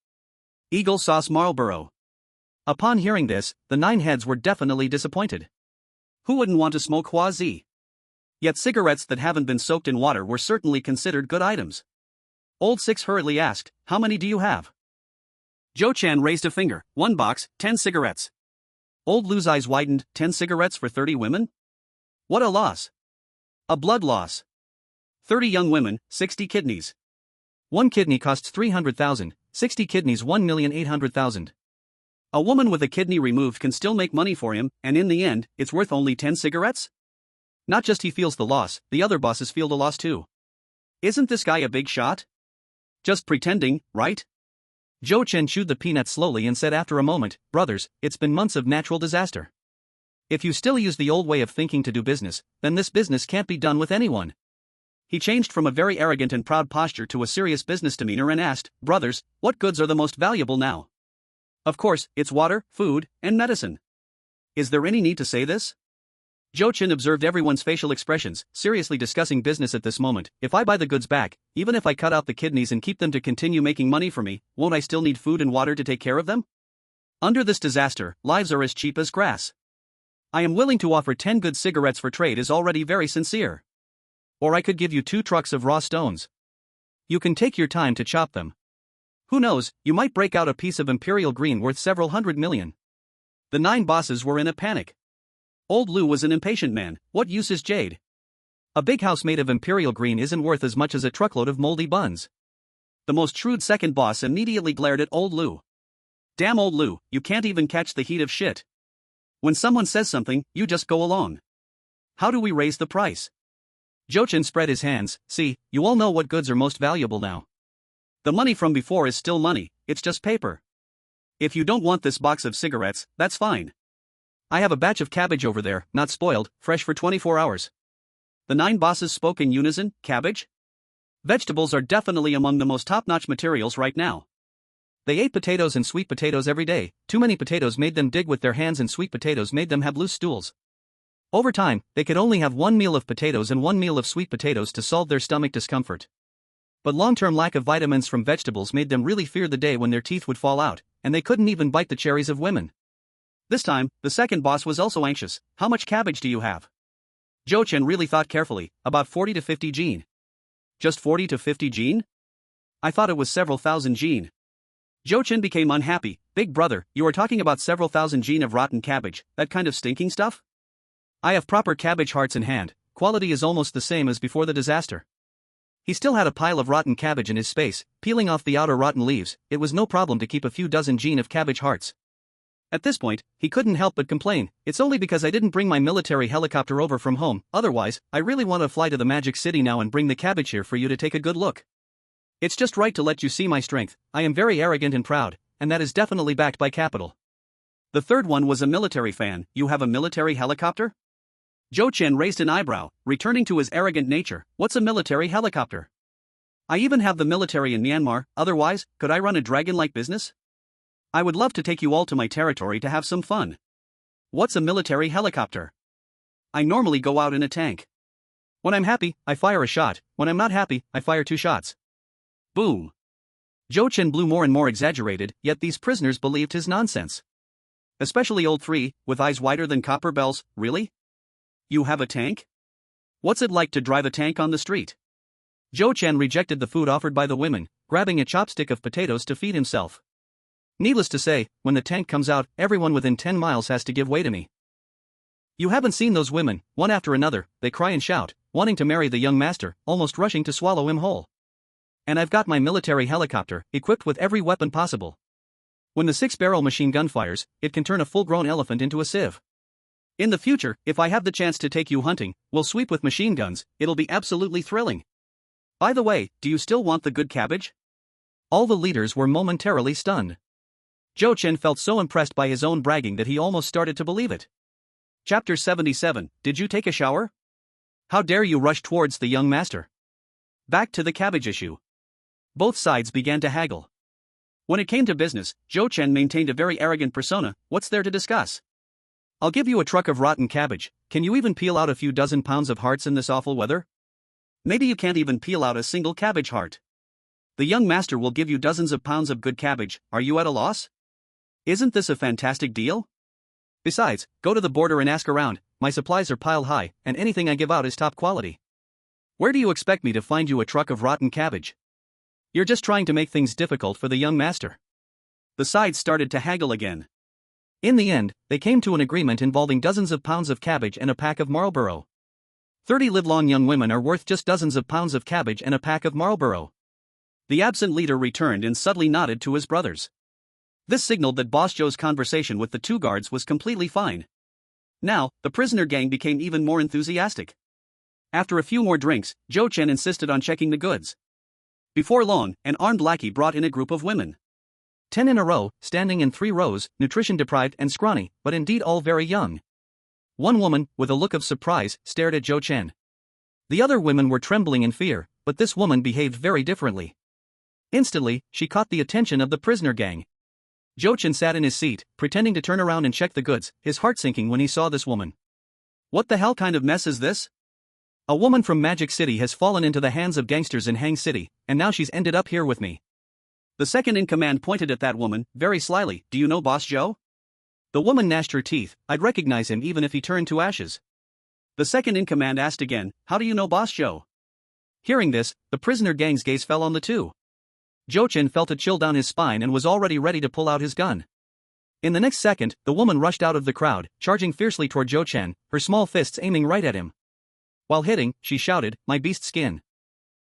Eagle Sauce Marlboro. Upon hearing this, the 9 heads were definitely disappointed. Who wouldn't want to smoke Huazi? Yet cigarettes that haven't been soaked in water were certainly considered good items. Old Six hurriedly asked, "How many do you have?" Joe Chan raised a finger. 1 box, 10 cigarettes. Old Lou's eyes widened. 10 cigarettes for 30 women? What a loss. A blood loss. 30 young women, 60 kidneys. 1 kidney costs 300,000, 60 kidneys 1,800,000. A woman with a kidney removed can still make money for him, and in the end, it's worth only 10 cigarettes? Not just he feels the loss, the other bosses feel the loss too. Isn't this guy a big shot? Just pretending, right? Joe Chen chewed the peanut slowly and said after a moment, "Brothers, it's been months of natural disaster. If you still use the old way of thinking to do business, then this business can't be done with anyone." He changed from a very arrogant and proud posture to a serious business demeanor and asked, "Brothers, what goods are the most valuable now?" Of course, it's water, food, and medicine. Is there any need to say this? Joe Chin observed everyone's facial expressions, seriously discussing business at this moment. If I buy the goods back, even if I cut out the kidneys and keep them to continue making money for me, won't I still need food and water to take care of them? Under this disaster, lives are as cheap as grass. I am willing to offer 10 good cigarettes for trade is already very sincere. Or I could give you 2 trucks of raw stones. You can take your time to chop them. Who knows, you might break out a piece of imperial green worth several hundred million. The 9 bosses were in a panic. Old Lou was an impatient man. What use is jade? A big house made of imperial green isn't worth as much as a truckload of moldy buns. The most shrewd second boss immediately glared at Old Lou. Damn Old Lou, you can't even catch the heat of shit. When someone says something, you just go along. How do we raise the price? Jochin spread his hands. See, you all know what goods are most valuable now. The money from before is still money, it's just paper. If you don't want this box of cigarettes, that's fine. I have a batch of cabbage over there, not spoiled, fresh for 24 hours. The 9 bosses spoke in unison. Cabbage? Vegetables are definitely among the most top-notch materials right now. They ate potatoes and sweet potatoes every day. Too many potatoes made them dig with their hands and sweet potatoes made them have loose stools. Over time, they could only have 1 meal of potatoes and 1 meal of sweet potatoes to solve their stomach discomfort. But long-term lack of vitamins from vegetables made them really fear the day when their teeth would fall out, and they couldn't even bite the cherries of women. This time, the second boss was also anxious. How much cabbage do you have? Joe Chen really thought carefully. About 40 to 50 gene. Just 40 to 50 gene? I thought it was several thousand gene. Joe Chen became unhappy. Big brother, you are talking about several thousand gene of rotten cabbage, that kind of stinking stuff? I have proper cabbage hearts in hand, quality is almost the same as before the disaster. He still had a pile of rotten cabbage in his space, peeling off the outer rotten leaves. It was no problem to keep a few dozen gene of cabbage hearts. At this point, he couldn't help but complain. It's only because I didn't bring my military helicopter over from home, otherwise, I really want to fly to the Magic City now and bring the cabbage here for you to take a good look. It's just right to let you see my strength. I am very arrogant and proud, and that is definitely backed by capital. The third one was a military fan. You have a military helicopter? Joe Chen raised an eyebrow, returning to his arrogant nature. What's a military helicopter? I even have the military in Myanmar, otherwise, could I run a dragon-like business? I would love to take you all to my territory to have some fun. What's a military helicopter? I normally go out in a tank. When I'm happy, I fire a shot. When I'm not happy, I fire 2 shots. Boom. Joe Chen blew more and more exaggerated, yet these prisoners believed his nonsense. Especially old 3, with eyes wider than copper bells. Really? You have a tank? What's it like to drive a tank on the street? Joe Chen rejected the food offered by the women, grabbing a chopstick of potatoes to feed himself. Needless to say, when the tank comes out, everyone within 10 miles has to give way to me. You haven't seen those women, one after another, they cry and shout, wanting to marry the young master, almost rushing to swallow him whole. And I've got my military helicopter, equipped with every weapon possible. When the 6-barrel machine gun fires, it can turn a full-grown elephant into a sieve. In the future, if I have the chance to take you hunting, we'll sweep with machine guns, it'll be absolutely thrilling. By the way, do you still want the good cabbage? All the leaders were momentarily stunned. Joe Chen felt so impressed by his own bragging that he almost started to believe it. Chapter 77, Did you take a shower? How dare you rush towards the young master? Back to the cabbage issue. Both sides began to haggle. When it came to business, Joe Chen maintained a very arrogant persona. What's there to discuss? I'll give you a truck of rotten cabbage. Can you even peel out a few dozen pounds of hearts in this awful weather? Maybe you can't even peel out a single cabbage heart. The young master will give you dozens of pounds of good cabbage. Are you at a loss? Isn't this a fantastic deal? Besides, go to the border and ask around, my supplies are piled high, and anything I give out is top quality. Where do you expect me to find you a truck of rotten cabbage? You're just trying to make things difficult for the young master. The sides started to haggle again. In the end, they came to an agreement involving dozens of pounds of cabbage and a pack of Marlboro. 30 livelong young women are worth just dozens of pounds of cabbage and a pack of Marlboro. The absent leader returned and subtly nodded to his brothers. This signaled that Boss Joe's conversation with the two guards was completely fine. Now, the prisoner gang became even more enthusiastic. After a few more drinks, Joe Chen insisted on checking the goods. Before long, an armed lackey brought in a group of women. 10 in a row, standing in 3 rows, nutrition-deprived and scrawny, but indeed all very young. One woman, with a look of surprise, stared at Joe Chen. The other women were trembling in fear, but this woman behaved very differently. Instantly, she caught the attention of the prisoner gang. Joe Chen sat in his seat, pretending to turn around and check the goods, his heart sinking when he saw this woman. What the hell kind of mess is this? A woman from Magic City has fallen into the hands of gangsters in Hang City, and now she's ended up here with me. The second-in-command pointed at that woman, very slyly. Do you know Boss Joe? The woman gnashed her teeth. I'd recognize him even if he turned to ashes. The second-in-command asked again, how do you know Boss Joe? Hearing this, the prisoner gang's gaze fell on the two. Joe Chen felt a chill down his spine and was already ready to pull out his gun. In the next second, the woman rushed out of the crowd, charging fiercely toward Joe Chen, her small fists aiming right at him. While hitting, she shouted, my beast skin.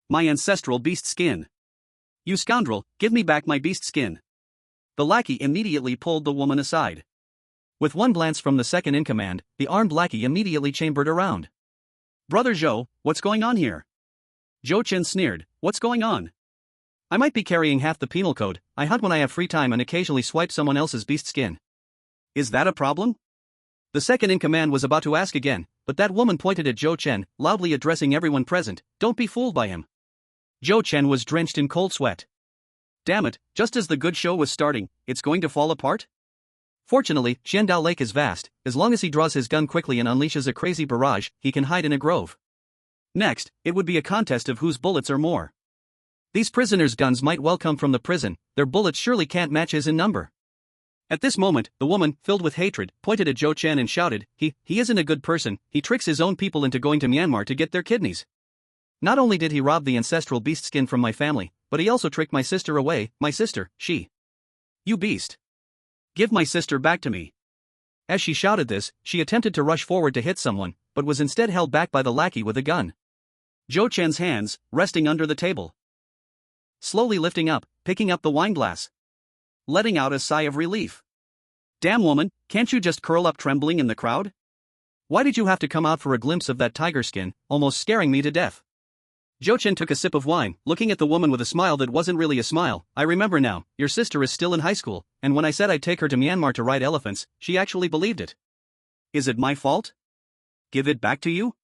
My ancestral beast skin. You scoundrel, give me back my beast skin. The lackey immediately pulled the woman aside. With one glance from the second-in-command, the armed lackey immediately chambered around. Brother Joe, what's going on here? Joe Chen sneered, what's going on? I might be carrying half the penal code. I hunt when I have free time and occasionally swipe someone else's beast skin. Is that a problem? The second-in-command was about to ask again, but that woman pointed at Joe Chen, loudly addressing everyone present, don't be fooled by him. Joe Chen was drenched in cold sweat. Damn it, just as the good show was starting, it's going to fall apart? Fortunately, Xiandao Lake is vast. As long as he draws his gun quickly and unleashes a crazy barrage, he can hide in a grove. Next, it would be a contest of whose bullets are more. These prisoners' guns might well come from the prison, their bullets surely can't match his in number. At this moment, the woman, filled with hatred, pointed at Joe Chen and shouted, he isn't a good person, he tricks his own people into going to Myanmar to get their kidneys. Not only did he rob the ancestral beast skin from my family, but he also tricked my sister away, my sister, she. You beast. Give my sister back to me. As she shouted this, she attempted to rush forward to hit someone, but was instead held back by the lackey with a gun. Joe Chen's hands, resting under the table. Slowly lifting up, picking up the wineglass. Letting out a sigh of relief. Damn woman, can't you just curl up trembling in the crowd? Why did you have to come out for a glimpse of that tiger skin, almost scaring me to death? Joe Chen took a sip of wine, looking at the woman with a smile that wasn't really a smile. I remember now, your sister is still in high school, and when I said I'd take her to Myanmar to ride elephants, she actually believed it. Is it my fault? Give it back to you?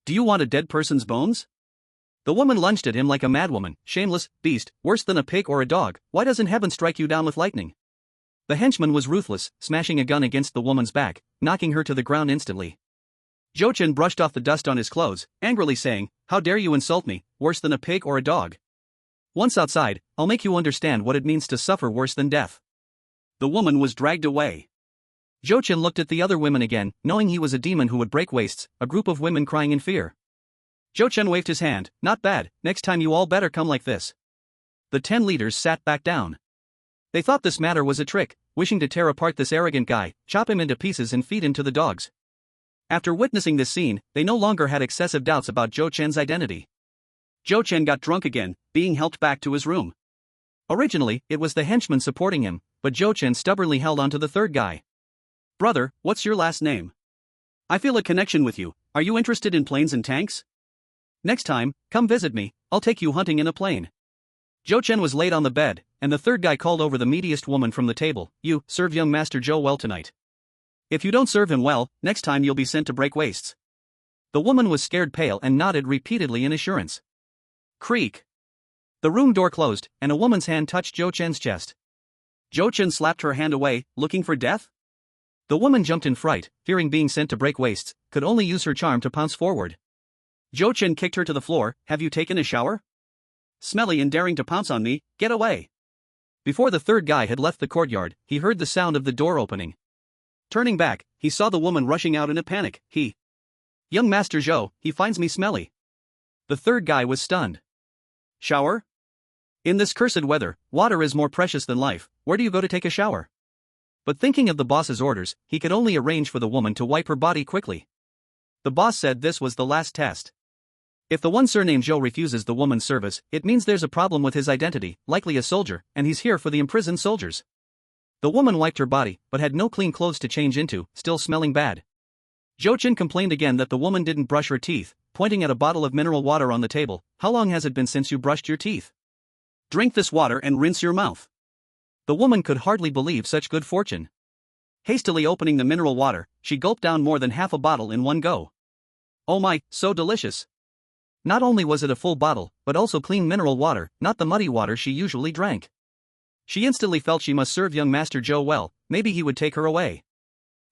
Do you want a dead person's bones? The woman lunged at him like a madwoman. Shameless, beast, worse than a pig or a dog, why doesn't heaven strike you down with lightning? The henchman was ruthless, smashing a gun against the woman's back, knocking her to the ground instantly. Joe Chen brushed off the dust on his clothes, angrily saying, how dare you insult me, worse than a pig or a dog? Once outside, I'll make you understand what it means to suffer worse than death. The woman was dragged away. Joe Chen looked at the other women again, knowing he was a demon who would break waists, a group of women crying in fear. Joe Chen waved his hand, not bad, next time you all better come like this. The 10 leaders sat back down. They thought this matter was a trick, wishing to tear apart this arrogant guy, chop him into pieces and feed him to the dogs. After witnessing this scene, they no longer had excessive doubts about Joe Chen's identity. Joe Chen got drunk again, being helped back to his room. Originally, it was the henchman supporting him, but Joe Chen stubbornly held on to the third guy. Brother, what's your last name? I feel a connection with you. Are you interested in planes and tanks? Next time, come visit me, I'll take you hunting in a plane. Joe Chen was laid on the bed, and the third guy called over the meatiest woman from the table. You, serve young Master Joe well tonight. If you don't serve him well, next time you'll be sent to break waists. The woman was scared pale and nodded repeatedly in assurance. Creak. The room door closed, and a woman's hand touched Joe Chen's chest. Joe Chen slapped her hand away, looking for death? The woman jumped in fright, fearing being sent to break waists, could only use her charm to pounce forward. Joe Chen kicked her to the floor. Have you taken a shower? Smelly and daring to pounce on me, get away. Before the third guy had left the courtyard, he heard the sound of the door opening. Turning back, he saw the woman rushing out in a panic. Young Master Zhou, he finds me smelly. The third guy was stunned. Shower? In this cursed weather, water is more precious than life. Where do you go to take a shower? But thinking of the boss's orders, he could only arrange for the woman to wipe her body quickly. The boss said this was the last test. If the one surnamed Zhou refuses the woman's service, it means there's a problem with his identity, likely a soldier, and he's here for the imprisoned soldiers. The woman wiped her body, but had no clean clothes to change into, still smelling bad. Zhou Chen complained again that the woman didn't brush her teeth, pointing at a bottle of mineral water on the table. How long has it been since you brushed your teeth? Drink this water and rinse your mouth. The woman could hardly believe such good fortune. Hastily opening the mineral water, she gulped down more than half a bottle in one go. Oh my, so delicious. Not only was it a full bottle, but also clean mineral water, not the muddy water she usually drank. She instantly felt she must serve young Master Zhou well, maybe he would take her away.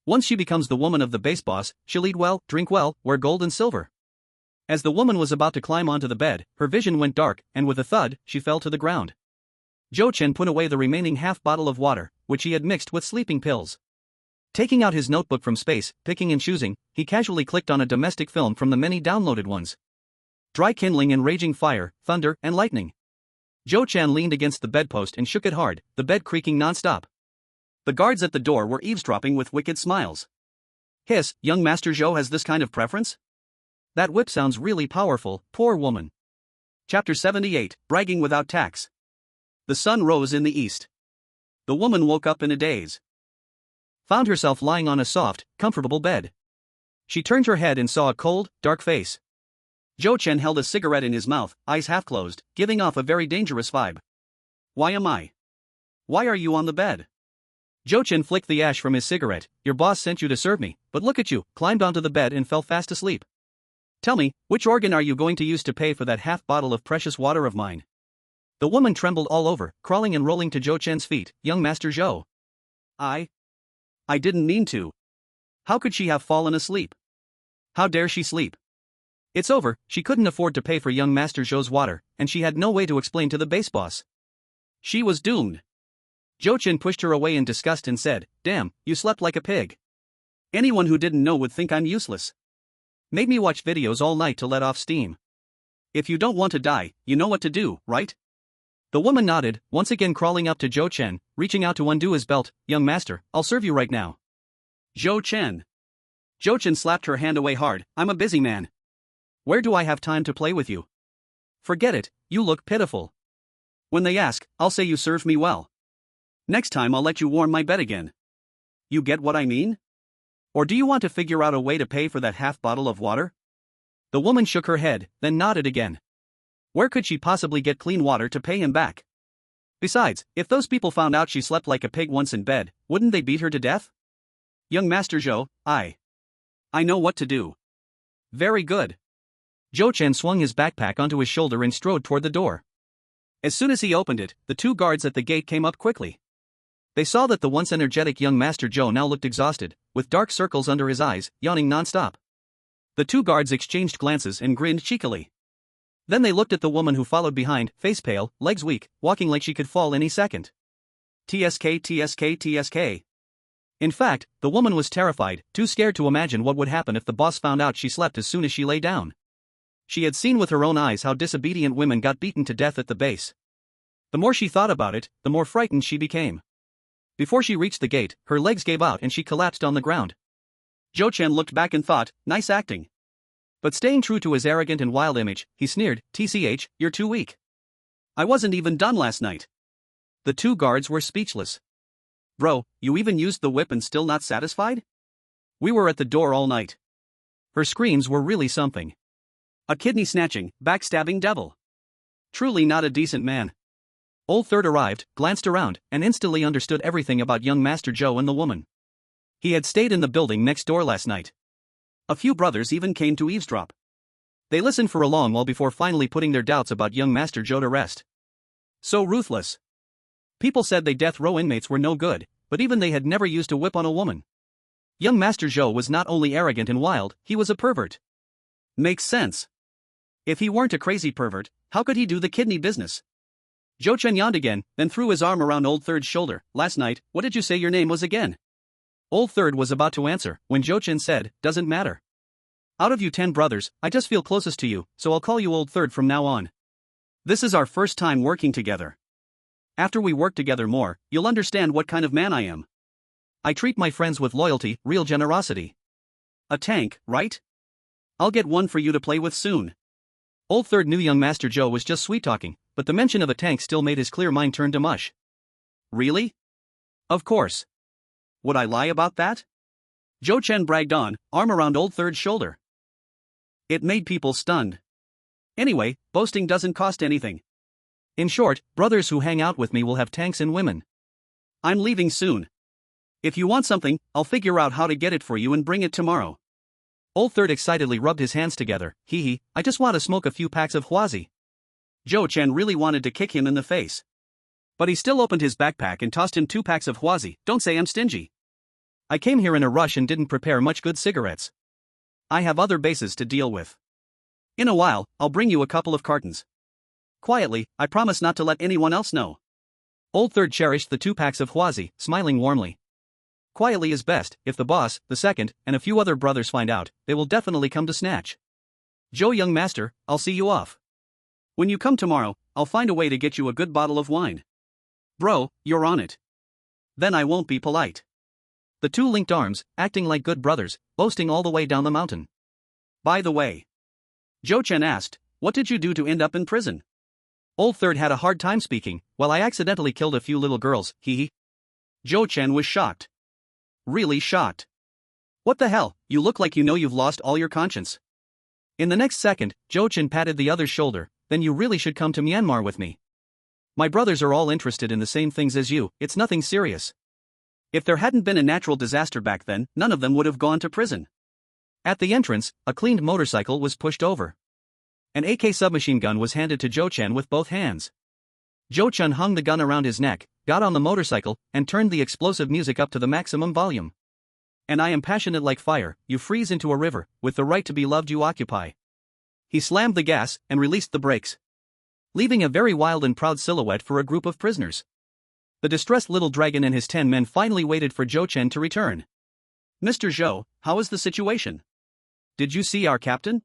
Once she becomes the woman of the base boss, she'll eat well, drink well, wear gold and silver. As the woman was about to climb onto the bed, her vision went dark, and with a thud, she fell to the ground. Zhou Chen put away the remaining half bottle of water, which he had mixed with sleeping pills. Taking out his notebook from space, picking and choosing, he casually clicked on a domestic film from the many downloaded ones. Dry kindling and raging fire, thunder, and lightning. Zhou Chen leaned against the bedpost and shook it hard, the bed creaking non-stop. The guards at the door were eavesdropping with wicked smiles. Hiss, young Master Zhou has this kind of preference? That whip sounds really powerful, poor woman. Chapter 78, Bragging Without Tax. The sun rose in the east. The woman woke up in a daze. Found herself lying on a soft, comfortable bed. She turned her head and saw a cold, dark face. Zhou Chen held a cigarette in his mouth, eyes half closed, giving off a very dangerous vibe. Why am I? Why are you on the bed? Zhou Chen flicked the ash from his cigarette. Your boss sent you to serve me, but look at you, climbed onto the bed and fell fast asleep. Tell me, which organ are you going to use to pay for that half bottle of precious water of mine? The woman trembled all over, crawling and rolling to Zhou Chen's feet. Young Master Zhou. I didn't mean to. How could she have fallen asleep? How dare she sleep? It's over, she couldn't afford to pay for young Master Zhou's water, and she had no way to explain to the base boss. She was doomed. Zhou Chen pushed her away in disgust and said, Damn, you slept like a pig. Anyone who didn't know would think I'm useless. Made me watch videos all night to let off steam. If you don't want to die, you know what to do, right? The woman nodded, once again crawling up to Zhou Chen, reaching out to undo his belt. Young master, I'll serve you right now. Zhou Chen. Zhou Chen slapped her hand away hard. I'm a busy man. Where do I have time to play with you? Forget it, you look pitiful. When they ask, I'll say you served me well. Next time I'll let you warm my bed again. You get what I mean? Or do you want to figure out a way to pay for that half bottle of water? The woman shook her head, then nodded again. Where could she possibly get clean water to pay him back? Besides, if those people found out she slept like a pig once in bed, wouldn't they beat her to death? Young Master Zhou, I know what to do. Very good. Zhou Chen swung his backpack onto his shoulder and strode toward the door. As soon as he opened it, the two guards at the gate came up quickly. They saw that the once energetic young Master Zhou now looked exhausted, with dark circles under his eyes, yawning non-stop. The two guards exchanged glances and grinned cheekily. Then they looked at the woman who followed behind, face pale, legs weak, walking like she could fall any second. TSK, TSK, TSK. In fact, the woman was terrified, too scared to imagine what would happen if the boss found out she slept as soon as she lay down. She had seen with her own eyes how disobedient women got beaten to death at the base. The more she thought about it, the more frightened she became. Before she reached the gate, her legs gave out and she collapsed on the ground. Zhou Chen looked back and thought, nice acting. But staying true to his arrogant and wild image, he sneered, TCH, you're too weak. I wasn't even done last night. The two guards were speechless. Bro, you even used the whip and still not satisfied? We were at the door all night. Her screams were really something. A kidney-snatching, backstabbing devil. Truly not a decent man. Old Third arrived, glanced around, and instantly understood everything about young Master Zhou and the woman. He had stayed in the building next door last night. A few brothers even came to eavesdrop. They listened for a long while before finally putting their doubts about young Master Zhou to rest. So ruthless. People said they death row inmates were no good, but even they had never used a whip on a woman. Young Master Zhou was not only arrogant and wild, he was a pervert. Makes sense. If he weren't a crazy pervert, how could he do the kidney business? Zhou Chen yawned again, then threw his arm around Old Third's shoulder. Last night, what did you say your name was again? Old Third was about to answer when Jochin said, "Doesn't matter. Out of you 10 brothers, I just feel closest to you, so I'll call you Old Third from now on. This is our first time working together. After we work together more, you'll understand what kind of man I am. I treat my friends with loyalty, real generosity. A tank, right? I'll get one for you to play with soon." Old Third knew young Master Joe was just sweet-talking, but the mention of a tank still made his clear mind turn to mush. "Really? Of course. Would I lie about that?" Joe Chen bragged on, arm around Old Third's shoulder. It made people stunned. Anyway, boasting doesn't cost anything. In short, brothers who hang out with me will have tanks and women. I'm leaving soon. If you want something, I'll figure out how to get it for you and bring it tomorrow. Old Third excitedly rubbed his hands together. Hee, I just want to smoke a few packs of Huazi. Joe Chen really wanted to kick him in the face. But he still opened his backpack and tossed him 2 packs of Huazi. Don't say I'm stingy. I came here in a rush and didn't prepare much good cigarettes. I have other bases to deal with. In a while, I'll bring you a couple of cartons. Quietly, I promise not to let anyone else know. Old Third cherished the 2 packs of Huazi, smiling warmly. Quietly is best. If the boss, the second, and a few other brothers find out, they will definitely come to snatch. Joe young master, I'll see you off. When you come tomorrow, I'll find a way to get you a good bottle of wine. Bro, you're on it. Then I won't be polite. The 2 linked arms, acting like good brothers, boasting all the way down the mountain. By the way, Joe Chen asked, what did you do to end up in prison? Old Third had a hard time speaking. Well, I accidentally killed a few little girls, hee. Joe Chen was shocked. Really shocked. What the hell, you look like you know you've lost all your conscience. In the next second, Joe Chen patted the other's shoulder. Then you really should come to Myanmar with me. My brothers are all interested in the same things as you, it's nothing serious. If there hadn't been a natural disaster back then, none of them would have gone to prison. At the entrance, a cleaned motorcycle was pushed over. An AK submachine gun was handed to Joe Chen with both hands. Joe Chen hung the gun around his neck, got on the motorcycle, and turned the explosive music up to the maximum volume. And I am passionate like fire, you freeze into a river, with the right to be loved you occupy. He slammed the gas and released the brakes, leaving a very wild and proud silhouette for a group of prisoners. The distressed little dragon and his 10 men finally waited for Joe Chen to return. Mr. Zhou, how is the situation? Did you see our captain?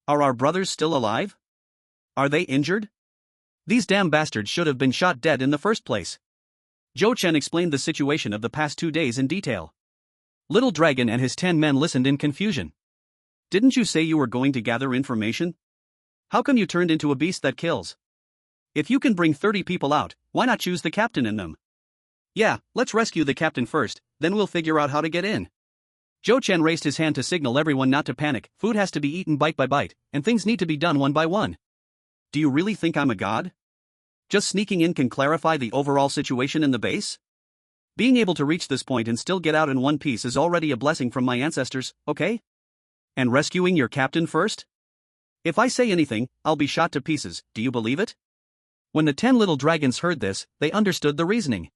Are our brothers still alive? Are they injured? These damn bastards should have been shot dead in the first place. Joe Chen explained the situation of the past 2 days in detail. Little dragon and his 10 men listened in confusion. Didn't you say you were going to gather information? How come you turned into a beast that kills? If you can bring 30 people out, why not choose the captain in them? Yeah, let's rescue the captain first, then we'll figure out how to get in. Joe Chen raised his hand to signal everyone not to panic. Food has to be eaten bite by bite, and things need to be done one by one. Do you really think I'm a god? Just sneaking in can clarify the overall situation in the base? Being able to reach this point and still get out in one piece is already a blessing from my ancestors, okay? And rescuing your captain first? If I say anything, I'll be shot to pieces, do you believe it? When the 10 little dragons heard this, they understood the reasoning.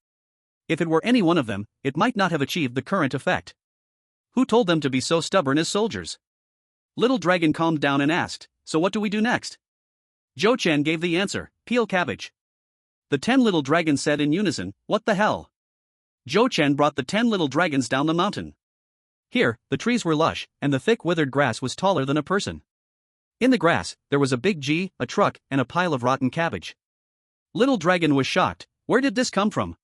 If it were any one of them, it might not have achieved the current effect. Who told them to be so stubborn as soldiers? Little dragon calmed down and asked, so what do we do next? Joe Chen gave the answer, peel cabbage. The 10 little dragons said in unison, what the hell? Joe Chen brought the 10 little dragons down the mountain. Here, the trees were lush, and the thick withered grass was taller than a person. In the grass, there was a big G, a truck, and a pile of rotten cabbage. Little dragon was shocked. Where did this come from?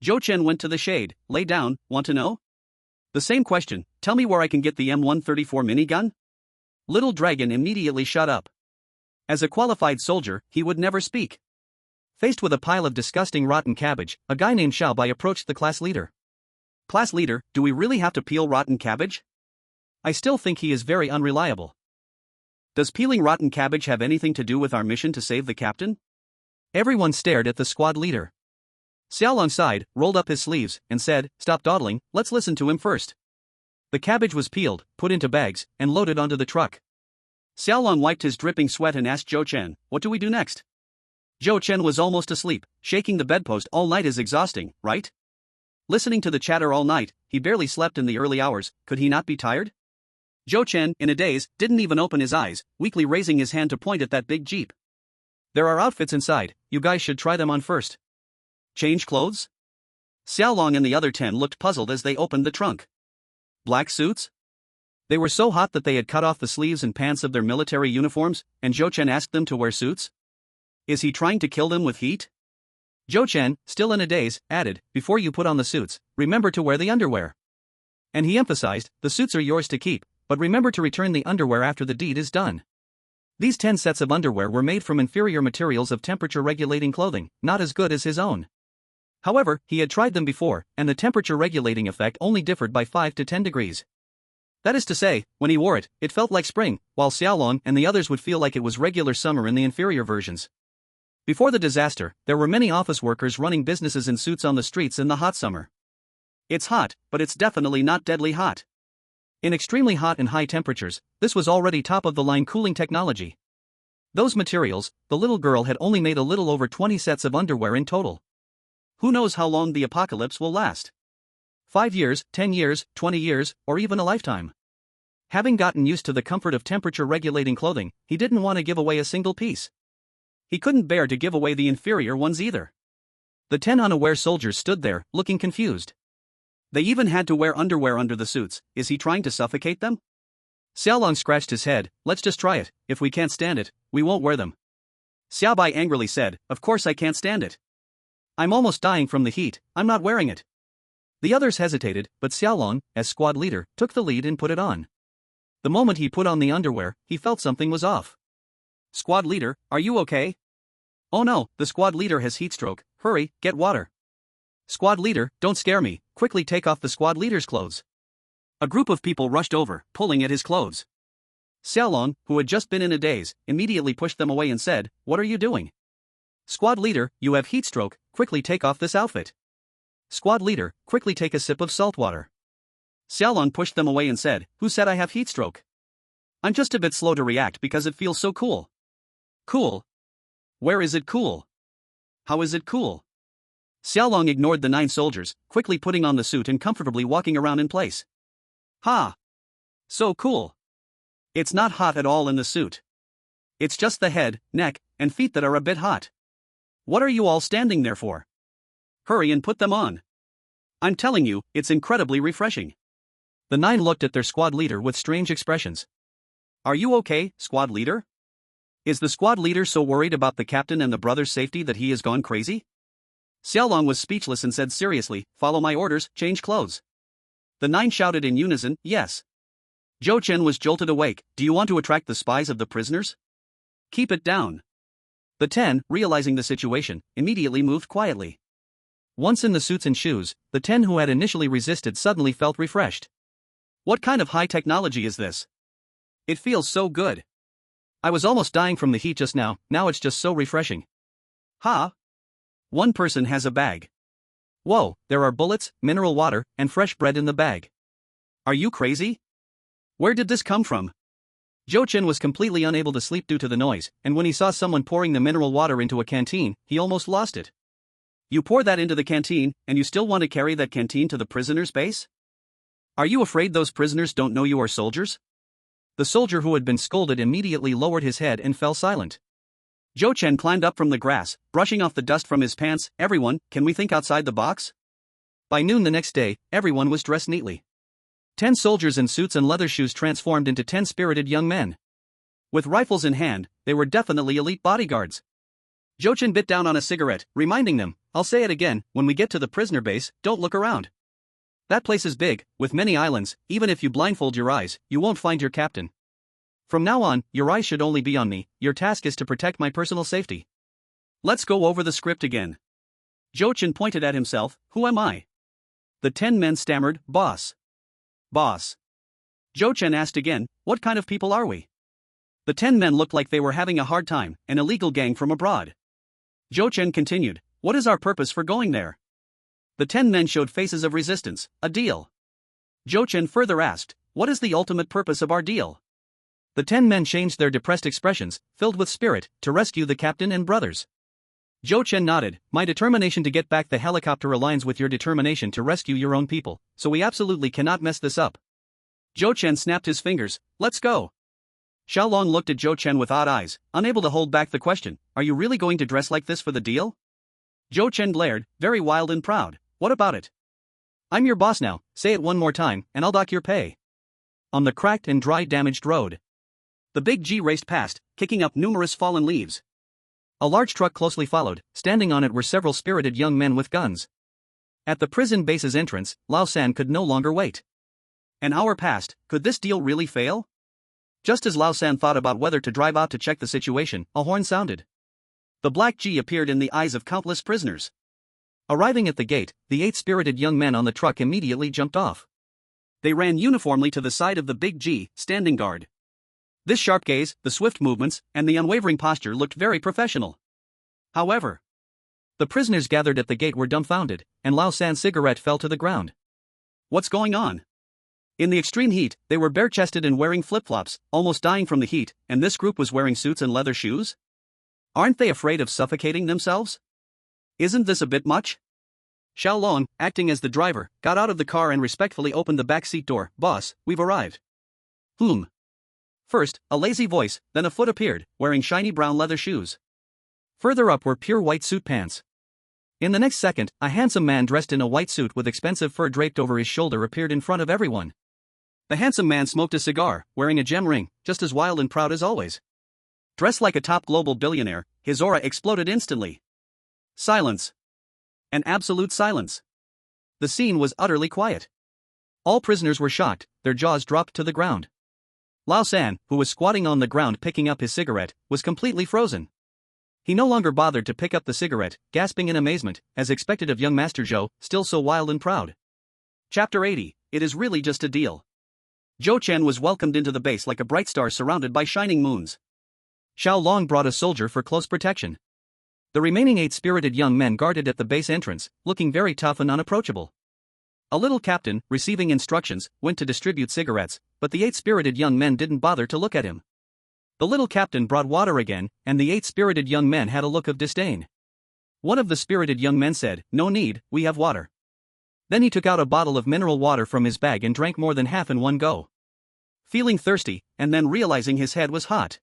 Joe Chen went to the shade, lay down, want to know? The same question, tell me where I can get the M134 minigun? Little dragon immediately shut up. As a qualified soldier, he would never speak. Faced with a pile of disgusting rotten cabbage, a guy named Xiaobai approached the class leader. Class leader, do we really have to peel rotten cabbage? I still think he is very unreliable. Does peeling rotten cabbage have anything to do with our mission to save the captain? Everyone stared at the squad leader. Xiaolong sighed, rolled up his sleeves, and said, stop dawdling, let's listen to him first. The cabbage was peeled, put into bags, and loaded onto the truck. Xiaolong wiped his dripping sweat and asked Joe Chen, what do we do next? Joe Chen was almost asleep. Shaking the bedpost all night is exhausting, right? Listening to the chatter all night, he barely slept in the early hours, could he not be tired? Joe Chen, in a daze, didn't even open his eyes, weakly raising his hand to point at that big jeep. There are outfits inside, you guys should try them on first. Change clothes? Xiaolong and the other 10 looked puzzled as they opened the trunk. Black suits? They were so hot that they had cut off the sleeves and pants of their military uniforms, and Zhou Chen asked them to wear suits? Is he trying to kill them with heat? Zhou Chen, still in a daze, added, before you put on the suits, remember to wear the underwear. And he emphasized, the suits are yours to keep, but remember to return the underwear after the deed is done. These 10 sets of underwear were made from inferior materials of temperature-regulating clothing, not as good as his own. However, he had tried them before, and the temperature-regulating effect only differed by 5 to 10 degrees. That is to say, when he wore it, it felt like spring, while Xiaolong and the others would feel like it was regular summer in the inferior versions. Before the disaster, there were many office workers running businesses in suits on the streets in the hot summer. It's hot, but it's definitely not deadly hot. In extremely hot and high temperatures, this was already top-of-the-line cooling technology. Those materials, the little girl had only made a little over 20 sets of underwear in total. Who knows how long the apocalypse will last? 5 years, 10 years, 20 years, or even a lifetime. Having gotten used to the comfort of temperature-regulating clothing, he didn't want to give away a single piece. He couldn't bear to give away the inferior ones either. The 10 unaware soldiers stood there, looking confused. They even had to wear underwear under the suits. Is he trying to suffocate them? Xiaolong scratched his head. Let's just try it. If we can't stand it, we won't wear them. Xiaobai angrily said, of course I can't stand it. I'm almost dying from the heat, I'm not wearing it. The others hesitated, but Xiaolong, as squad leader, took the lead and put it on. The moment he put on the underwear, he felt something was off. Squad leader, are you okay? Oh no, the squad leader has heat stroke. Hurry, get water. Squad leader, don't scare me, quickly take off the squad leader's clothes. A group of people rushed over, pulling at his clothes. Xiaolong, who had just been in a daze, immediately pushed them away and said, what are you doing? Squad leader, you have heat stroke, quickly take off this outfit. Squad leader, quickly take a sip of salt water. Xiaolong pushed them away and said, who said I have heat stroke? I'm just a bit slow to react because it feels so cool. Cool? Where is it cool? How is it cool? Xiaolong ignored the 9 soldiers, quickly putting on the suit and comfortably walking around in place. Ha! So cool. It's not hot at all in the suit. It's just the head, neck, and feet that are a bit hot. What are you all standing there for? Hurry and put them on. I'm telling you, it's incredibly refreshing. The 9 looked at their squad leader with strange expressions. Are you okay, squad leader? Is the squad leader so worried about the captain and the brothers' safety that he has gone crazy? Xiaolong was speechless and said seriously, follow my orders, change clothes. The 9 shouted in unison, yes. Zhou Chen was jolted awake, do you want to attract the spies of the prisoners? Keep it down. The 10, realizing the situation, immediately moved quietly. Once in the suits and shoes, the 10 who had initially resisted suddenly felt refreshed. What kind of high technology is this? It feels so good. I was almost dying from the heat just now it's just so refreshing. Ha! One person has a bag. Whoa, there are bullets, mineral water, and fresh bread in the bag. Are you crazy? Where did this come from? Zhou Chen was completely unable to sleep due to the noise, and when he saw someone pouring the mineral water into a canteen, he almost lost it. You pour that into the canteen, and you still want to carry that canteen to the prisoners' base? Are you afraid those prisoners don't know you are soldiers? The soldier who had been scolded immediately lowered his head and fell silent. Zhou Chen climbed up from the grass, brushing off the dust from his pants. Everyone, can we think outside the box? By noon the next day, everyone was dressed neatly. 10 soldiers in suits and leather shoes transformed into 10 spirited young men. With rifles in hand, they were definitely elite bodyguards. Zhou Chen bit down on a cigarette, reminding them, I'll say it again, when we get to the prisoner base, don't look around. That place is big, with many islands. Even if you blindfold your eyes, you won't find your captain. From now on, your eyes should only be on me. Your task is to protect my personal safety. Let's go over the script again. Zhou Chen pointed at himself, who am I? The 10 men stammered, boss. Boss. Zhou Chen asked again, what kind of people are we? The 10 men looked like they were having a hard time, an illegal gang from abroad. Zhou Chen continued, what is our purpose for going there? The 10 men showed faces of resistance, a deal. Zhou Chen further asked, what is the ultimate purpose of our deal? The 10 men changed their depressed expressions, filled with spirit, to rescue the captain and brothers. Zhou Chen nodded, my determination to get back the helicopter aligns with your determination to rescue your own people, so we absolutely cannot mess this up. Zhou Chen snapped his fingers, let's go. Xiaolong looked at Zhou Chen with odd eyes, unable to hold back the question, are you really going to dress like this for the deal? Zhou Chen glared, very wild and proud, what about it? I'm your boss now, say it one more time, and I'll dock your pay. On the cracked and dry damaged road, the big G raced past, kicking up numerous fallen leaves. A large truck closely followed, standing on it were several spirited young men with guns. At the prison base's entrance, Lao San could no longer wait. An hour passed, could this deal really fail? Just as Lao San thought about whether to drive out to check the situation, a horn sounded. The black G appeared in the eyes of countless prisoners. Arriving at the gate, the 8 spirited young men on the truck immediately jumped off. They ran uniformly to the side of the big G, standing guard. This sharp gaze, the swift movements, and the unwavering posture looked very professional. However, the prisoners gathered at the gate were dumbfounded, and Lao San's cigarette fell to the ground. What's going on? In the extreme heat, they were bare-chested and wearing flip-flops, almost dying from the heat, and this group was wearing suits and leather shoes? Aren't they afraid of suffocating themselves? Isn't this a bit much? Xiao Long, acting as the driver, got out of the car and respectfully opened the back seat door. Boss, we've arrived. Whom? First, a lazy voice, then a foot appeared, wearing shiny brown leather shoes. Further up were pure white suit pants. In the next second, a handsome man dressed in a white suit with expensive fur draped over his shoulder appeared in front of everyone. The handsome man smoked a cigar, wearing a gem ring, just as wild and proud as always. Dressed like a top global billionaire, his aura exploded instantly. Silence. An absolute silence. The scene was utterly quiet. All prisoners were shocked, their jaws dropped to the ground. Lao San, who was squatting on the ground picking up his cigarette, was completely frozen. He no longer bothered to pick up the cigarette, gasping in amazement, as expected of young Master Zhou, still so wild and proud. Chapter 80, It is really just a deal. Zhou Chen was welcomed into the base like a bright star surrounded by shining moons. Xiao Long brought a soldier for close protection. The remaining 8 spirited young men guarded at the base entrance, looking very tough and unapproachable. A little captain, receiving instructions, went to distribute cigarettes, but the 8 spirited young men didn't bother to look at him. The little captain brought water again, and the 8 spirited young men had a look of disdain. One of the spirited young men said, "No need, we have water." Then he took out a bottle of mineral water from his bag and drank more than half in one go. Feeling thirsty, and then realizing his head was hot,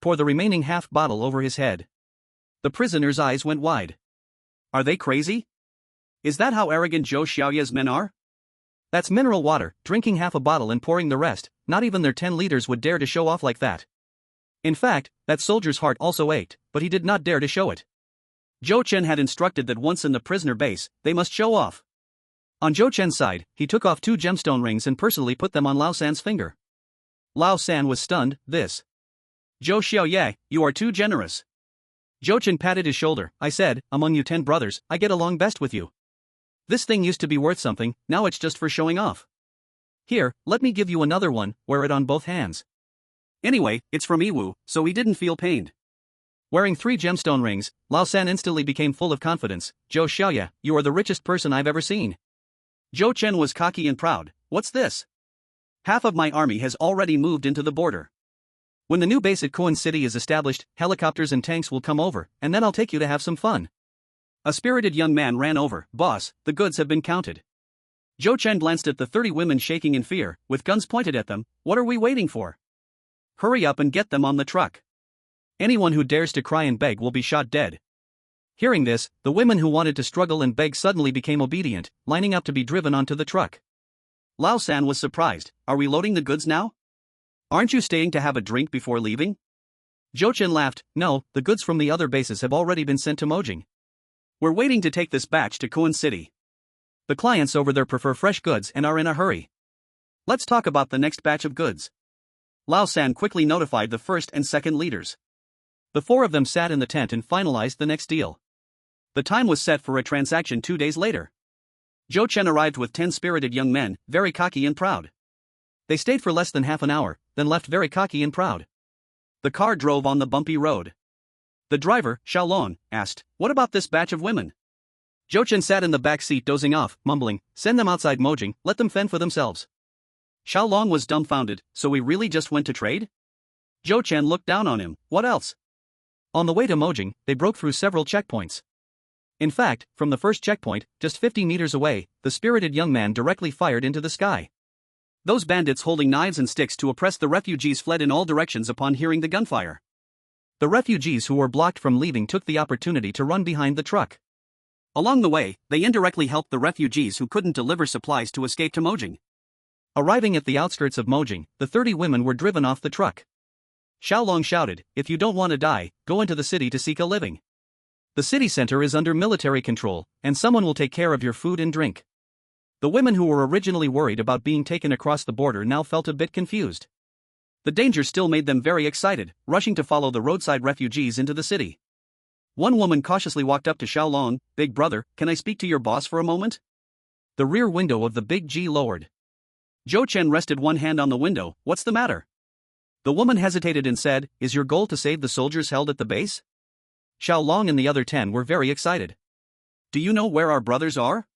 pour the remaining half bottle over his head. The prisoner's eyes went wide. Are they crazy? Is that how arrogant Zhou Xiaoya's men are? That's mineral water, drinking half a bottle and pouring the rest, not even their 10 leaders would dare to show off like that. In fact, that soldier's heart also ached, but he did not dare to show it. Zhou Chen had instructed that once in the prisoner base, they must show off. On Zhou Chen's side, he took off 2 gemstone rings and personally put them on Lao San's finger. Lao San was stunned. This. Zhou Xiaoya, you are too generous. Zhou Chen patted his shoulder. I said, among you 10 brothers, I get along best with you. This thing used to be worth something, now it's just for showing off. Here, let me give you another one, wear it on both hands. Anyway, it's from Iwu, so he didn't feel pained. Wearing 3 gemstone rings, Lao San instantly became full of confidence. Zhou Xiaoya, you are the richest person I've ever seen. Zhou Chen was cocky and proud. What's this? Half of my army has already moved into the border. When the new base at Kuan City is established, helicopters and tanks will come over, and then I'll take you to have some fun. A spirited young man ran over. Boss, the goods have been counted. Zhou Chen glanced at the 30 women shaking in fear, with guns pointed at them. What are we waiting for? Hurry up and get them on the truck. Anyone who dares to cry and beg will be shot dead. Hearing this, the women who wanted to struggle and beg suddenly became obedient, lining up to be driven onto the truck. Lao San was surprised. Are we loading the goods now? Aren't you staying to have a drink before leaving? Zhou Chen laughed. No, the goods from the other bases have already been sent to Mojing. We're waiting to take this batch to Kuan City. The clients over there prefer fresh goods and are in a hurry. Let's talk about the next batch of goods. Lao San quickly notified the first and second leaders. The 4 of them sat in the tent and finalized the next deal. The time was set for a transaction 2 days later. Zhou Chen arrived with 10 spirited young men, very cocky and proud. They stayed for less than half an hour, then left very cocky and proud. The car drove on the bumpy road. The driver, Xiao Long, asked, "What about this batch of women?" Zhou Chen sat in the back seat dozing off, mumbling, "Send them outside Mojing, let them fend for themselves." Xiao Long was dumbfounded. So we really just went to trade? Zhou Chen looked down on him. What else? On the way to Mojing, they broke through several checkpoints. In fact, from the first checkpoint, just 50 meters away, the spirited young man directly fired into the sky. Those bandits holding knives and sticks to oppress the refugees fled in all directions upon hearing the gunfire. The refugees who were blocked from leaving took the opportunity to run behind the truck. Along the way, they indirectly helped the refugees who couldn't deliver supplies to escape to Mojang. Arriving at the outskirts of Mojang, the 30 women were driven off the truck. Xiaolong shouted, "If you don't want to die, go into the city to seek a living. The city center is under military control, and someone will take care of your food and drink." The women who were originally worried about being taken across the border now felt a bit confused. The danger still made them very excited, rushing to follow the roadside refugees into the city. One woman cautiously walked up to Xiaolong. "Big brother, can I speak to your boss for a moment?" The rear window of the Big G lowered. Zhou Chen rested one hand on the window. "What's the matter?" The woman hesitated and said, "Is your goal to save the soldiers held at the base?" Xiaolong and the other 10 were very excited. "Do you know where our brothers are?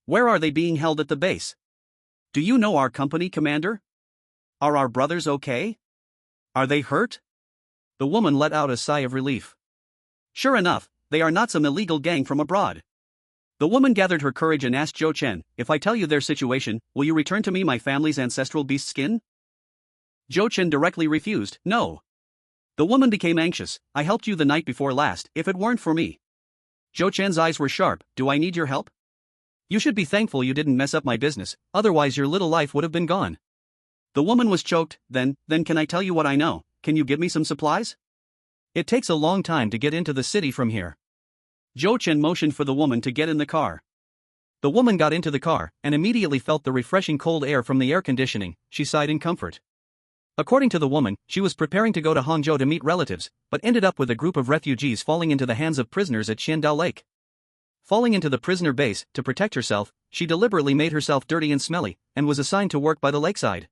Where are they being held at the base? Do you know our company commander? Are our brothers okay? Are they hurt?" The woman let out a sigh of relief. Sure enough, they are not some illegal gang from abroad. The woman gathered her courage and asked Zhou Chen, "If I tell you their situation, will you return to me my family's ancestral beast skin?" Zhou Chen directly refused, "No." The woman became anxious. "I helped you the night before last. If it weren't for me." Zhou Chen's eyes were sharp. "Do I need your help? You should be thankful you didn't mess up my business, otherwise your little life would have been gone." The woman was choked. Then can I tell you what I know? Can you give me some supplies? It takes a long time to get into the city from here." Zhou Chen motioned for the woman to get in the car. The woman got into the car, and immediately felt the refreshing cold air from the air conditioning. She sighed in comfort. According to the woman, she was preparing to go to Hangzhou to meet relatives, but ended up with a group of refugees falling into the hands of prisoners at Xiandao Lake. Falling into the prisoner base, to protect herself, she deliberately made herself dirty and smelly, and was assigned to work by the lakeside.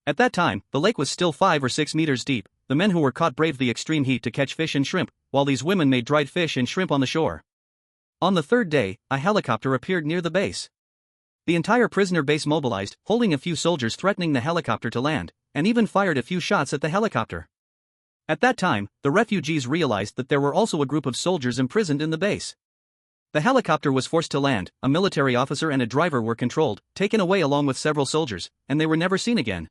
At that time, the lake was still 5 or 6 meters deep. The men who were caught braved the extreme heat to catch fish and shrimp, while these women made dried fish and shrimp on the shore. On the third day, a helicopter appeared near the base. The entire prisoner base mobilized, holding a few soldiers threatening the helicopter to land, and even fired a few shots at the helicopter. At that time, the refugees realized that there were also a group of soldiers imprisoned in the base. The helicopter was forced to land, a military officer and a driver were controlled, taken away along with several soldiers, and they were never seen again.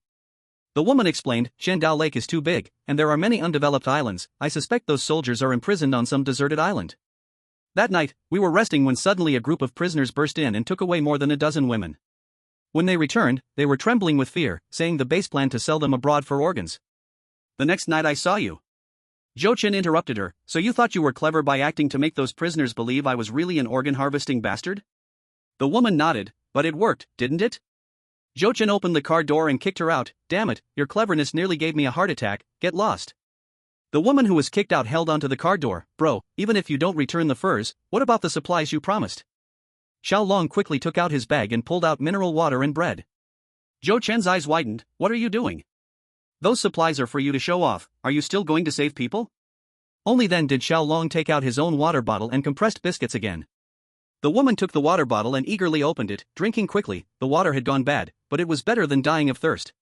The woman explained, "Xiandao Lake is too big, and there are many undeveloped islands. I suspect those soldiers are imprisoned on some deserted island." That night, we were resting when suddenly a group of prisoners burst in and took away more than a dozen women. When they returned, they were trembling with fear, saying the base planned to sell them abroad for organs. "The next night I saw you." Zhou Chen interrupted her, "So you thought you were clever by acting to make those prisoners believe I was really an organ-harvesting bastard?" The woman nodded. "But it worked, didn't it?" Zhou Chen opened the car door and kicked her out. "Damn it, your cleverness nearly gave me a heart attack, get lost." The woman who was kicked out held onto the car door. "Bro, even if you don't return the furs, what about the supplies you promised?" Xiaolong quickly took out his bag and pulled out mineral water and bread. Zhou Chen's eyes widened. "What are you doing?" "Those supplies are for you to show off. Are you still going to save people?" Only then did Xiaolong take out his own water bottle and compressed biscuits again. The woman took the water bottle and eagerly opened it, drinking quickly. The water had gone bad, but it was better than dying of thirst.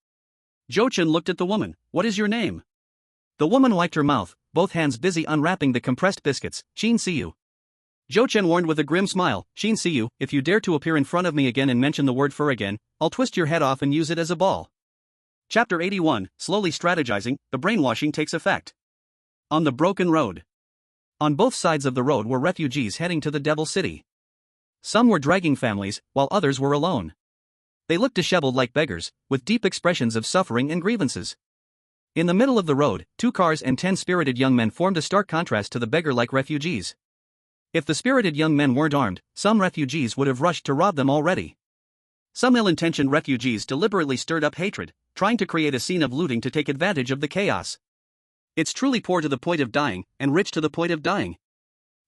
Zhou Chen looked at the woman. "What is your name?" The woman wiped her mouth, both hands busy unwrapping the compressed biscuits. "Xin Siyu." Zhou Chen warned with a grim smile, "Xin Siyu, if you dare to appear in front of me again and mention the word fur again, I'll twist your head off and use it as a ball." Chapter 81, Slowly Strategizing, the Brainwashing Takes Effect. On the broken road. On both sides of the road were refugees heading to the Devil City. Some were dragging families, while others were alone. They looked disheveled like beggars, with deep expressions of suffering and grievances. In the middle of the road, 2 cars and 10 spirited young men formed a stark contrast to the beggar-like refugees. If the spirited young men weren't armed, some refugees would have rushed to rob them already. Some ill-intentioned refugees deliberately stirred up hatred, trying to create a scene of looting to take advantage of the chaos. It's truly poor to the point of dying, and rich to the point of dying.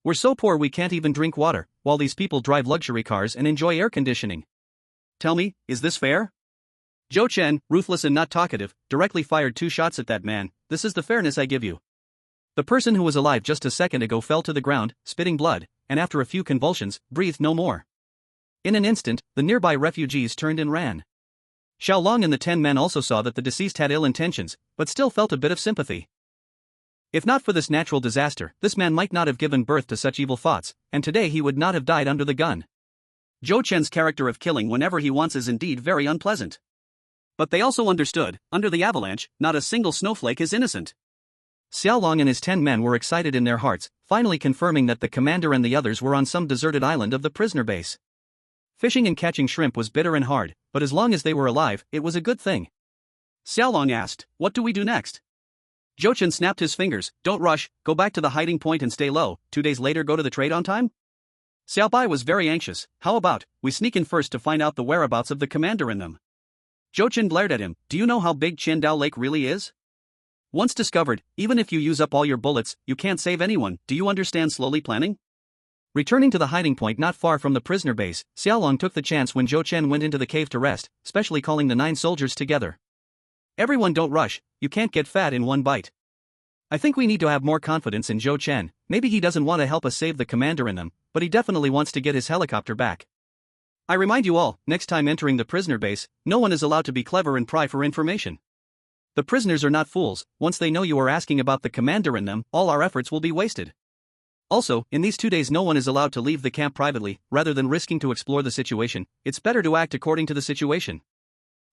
We're so poor we can't even drink water, while these people drive luxury cars and enjoy air conditioning. Tell me, is this fair? Zhou Chen, ruthless and not talkative, directly fired 2 shots at that man. "This is the fairness I give you." The person who was alive just a second ago fell to the ground, spitting blood, and after a few convulsions, breathed no more. In an instant, the nearby refugees turned and ran. Xiaolong and the 10 men also saw that the deceased had ill intentions, but still felt a bit of sympathy. If not for this natural disaster, this man might not have given birth to such evil thoughts, and today he would not have died under the gun. Zhou Chen's character of killing whenever he wants is indeed very unpleasant. But they also understood, under the avalanche, not a single snowflake is innocent. Xiaolong and his 10 men were excited in their hearts, finally confirming that the commander and the others were on some deserted island of the prisoner base. Fishing and catching shrimp was bitter and hard, but as long as they were alive, it was a good thing. Xiaolong asked, "What do we do next?" Zhou Chen snapped his fingers, "Don't rush, go back to the hiding point and stay low, 2 days later go to the trade on time?" Xiao Bai was very anxious. "How about, we sneak in first to find out the whereabouts of the commander in them?" Zhou Chen glared at him, "Do you know how big Qingdao Lake really is? Once discovered, even if you use up all your bullets, you can't save anyone. Do you understand slowly planning?" Returning to the hiding point not far from the prisoner base, Xiaolong took the chance when Zhou Chen went into the cave to rest, specially calling the 9 soldiers together. "Everyone don't rush, you can't get fat in one bite. I think we need to have more confidence in Zhou Chen. Maybe he doesn't want to help us save the commander in them, but he definitely wants to get his helicopter back. I remind you all, next time entering the prisoner base, no one is allowed to be clever and pry for information. The prisoners are not fools. Once they know you are asking about the commander in them, all our efforts will be wasted. Also, in these 2 days no one is allowed to leave the camp privately. Rather than risking to explore the situation, it's better to act according to the situation."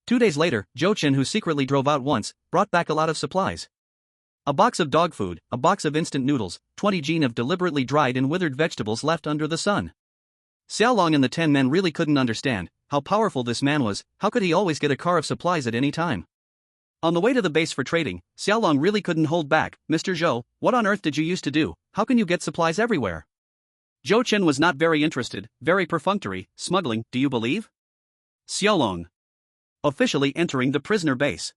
2 days later, Zhou Chen, who secretly drove out once, brought back a lot of supplies. A box of dog food, a box of instant noodles, 20 gene of deliberately dried and withered vegetables left under the sun. Xiaolong and the 10 men really couldn't understand how powerful this man was. How could he always get a car of supplies at any time? On the way to the base for trading, Xiaolong really couldn't hold back. "Mr. Zhou, what on earth did you used to do? How can you get supplies everywhere?" Zhou Chen was not very interested, very perfunctory. "Smuggling, do you believe?" Xiaolong. Officially entering the prisoner base.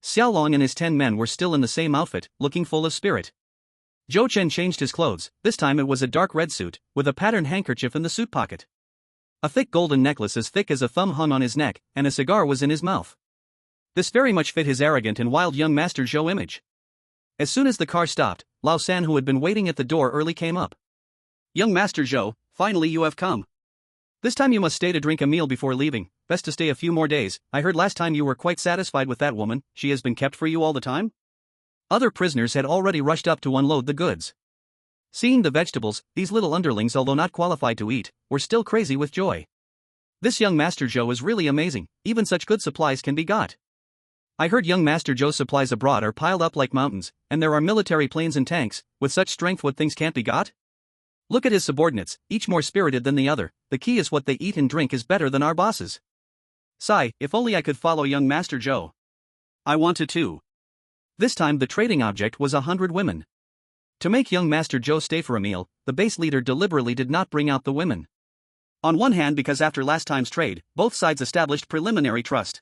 Xiaolong and his 10 men were still in the same outfit, looking full of spirit. Zhou Chen changed his clothes. This time it was a dark red suit, with a patterned handkerchief in the suit pocket. A thick golden necklace as thick as a thumb hung on his neck, and a cigar was in his mouth. This very much fit his arrogant and wild young Master Zhou image. As soon as the car stopped, Lao San, who had been waiting at the door early, came up. "Young Master Zhou, finally you have come. This time you must stay to drink a meal before leaving. Best to stay a few more days. I heard last time you were quite satisfied with that woman. She has been kept for you all the time?" Other prisoners had already rushed up to unload the goods. Seeing the vegetables, these little underlings, although not qualified to eat, were still crazy with joy. This young Master Zhou is really amazing. Even such good supplies can be got. I heard young Master Zhou's supplies abroad are piled up like mountains, and there are military planes and tanks. With such strength, what things can't be got? Look at his subordinates, each more spirited than the other. The key is what they eat and drink is better than our bosses. Sigh, if only I could follow young Master Zhou. I wanted to. This time the trading object was 100 women. To make young Master Zhou stay for a meal, the base leader deliberately did not bring out the women. On one hand, because after last time's trade, both sides established preliminary trust.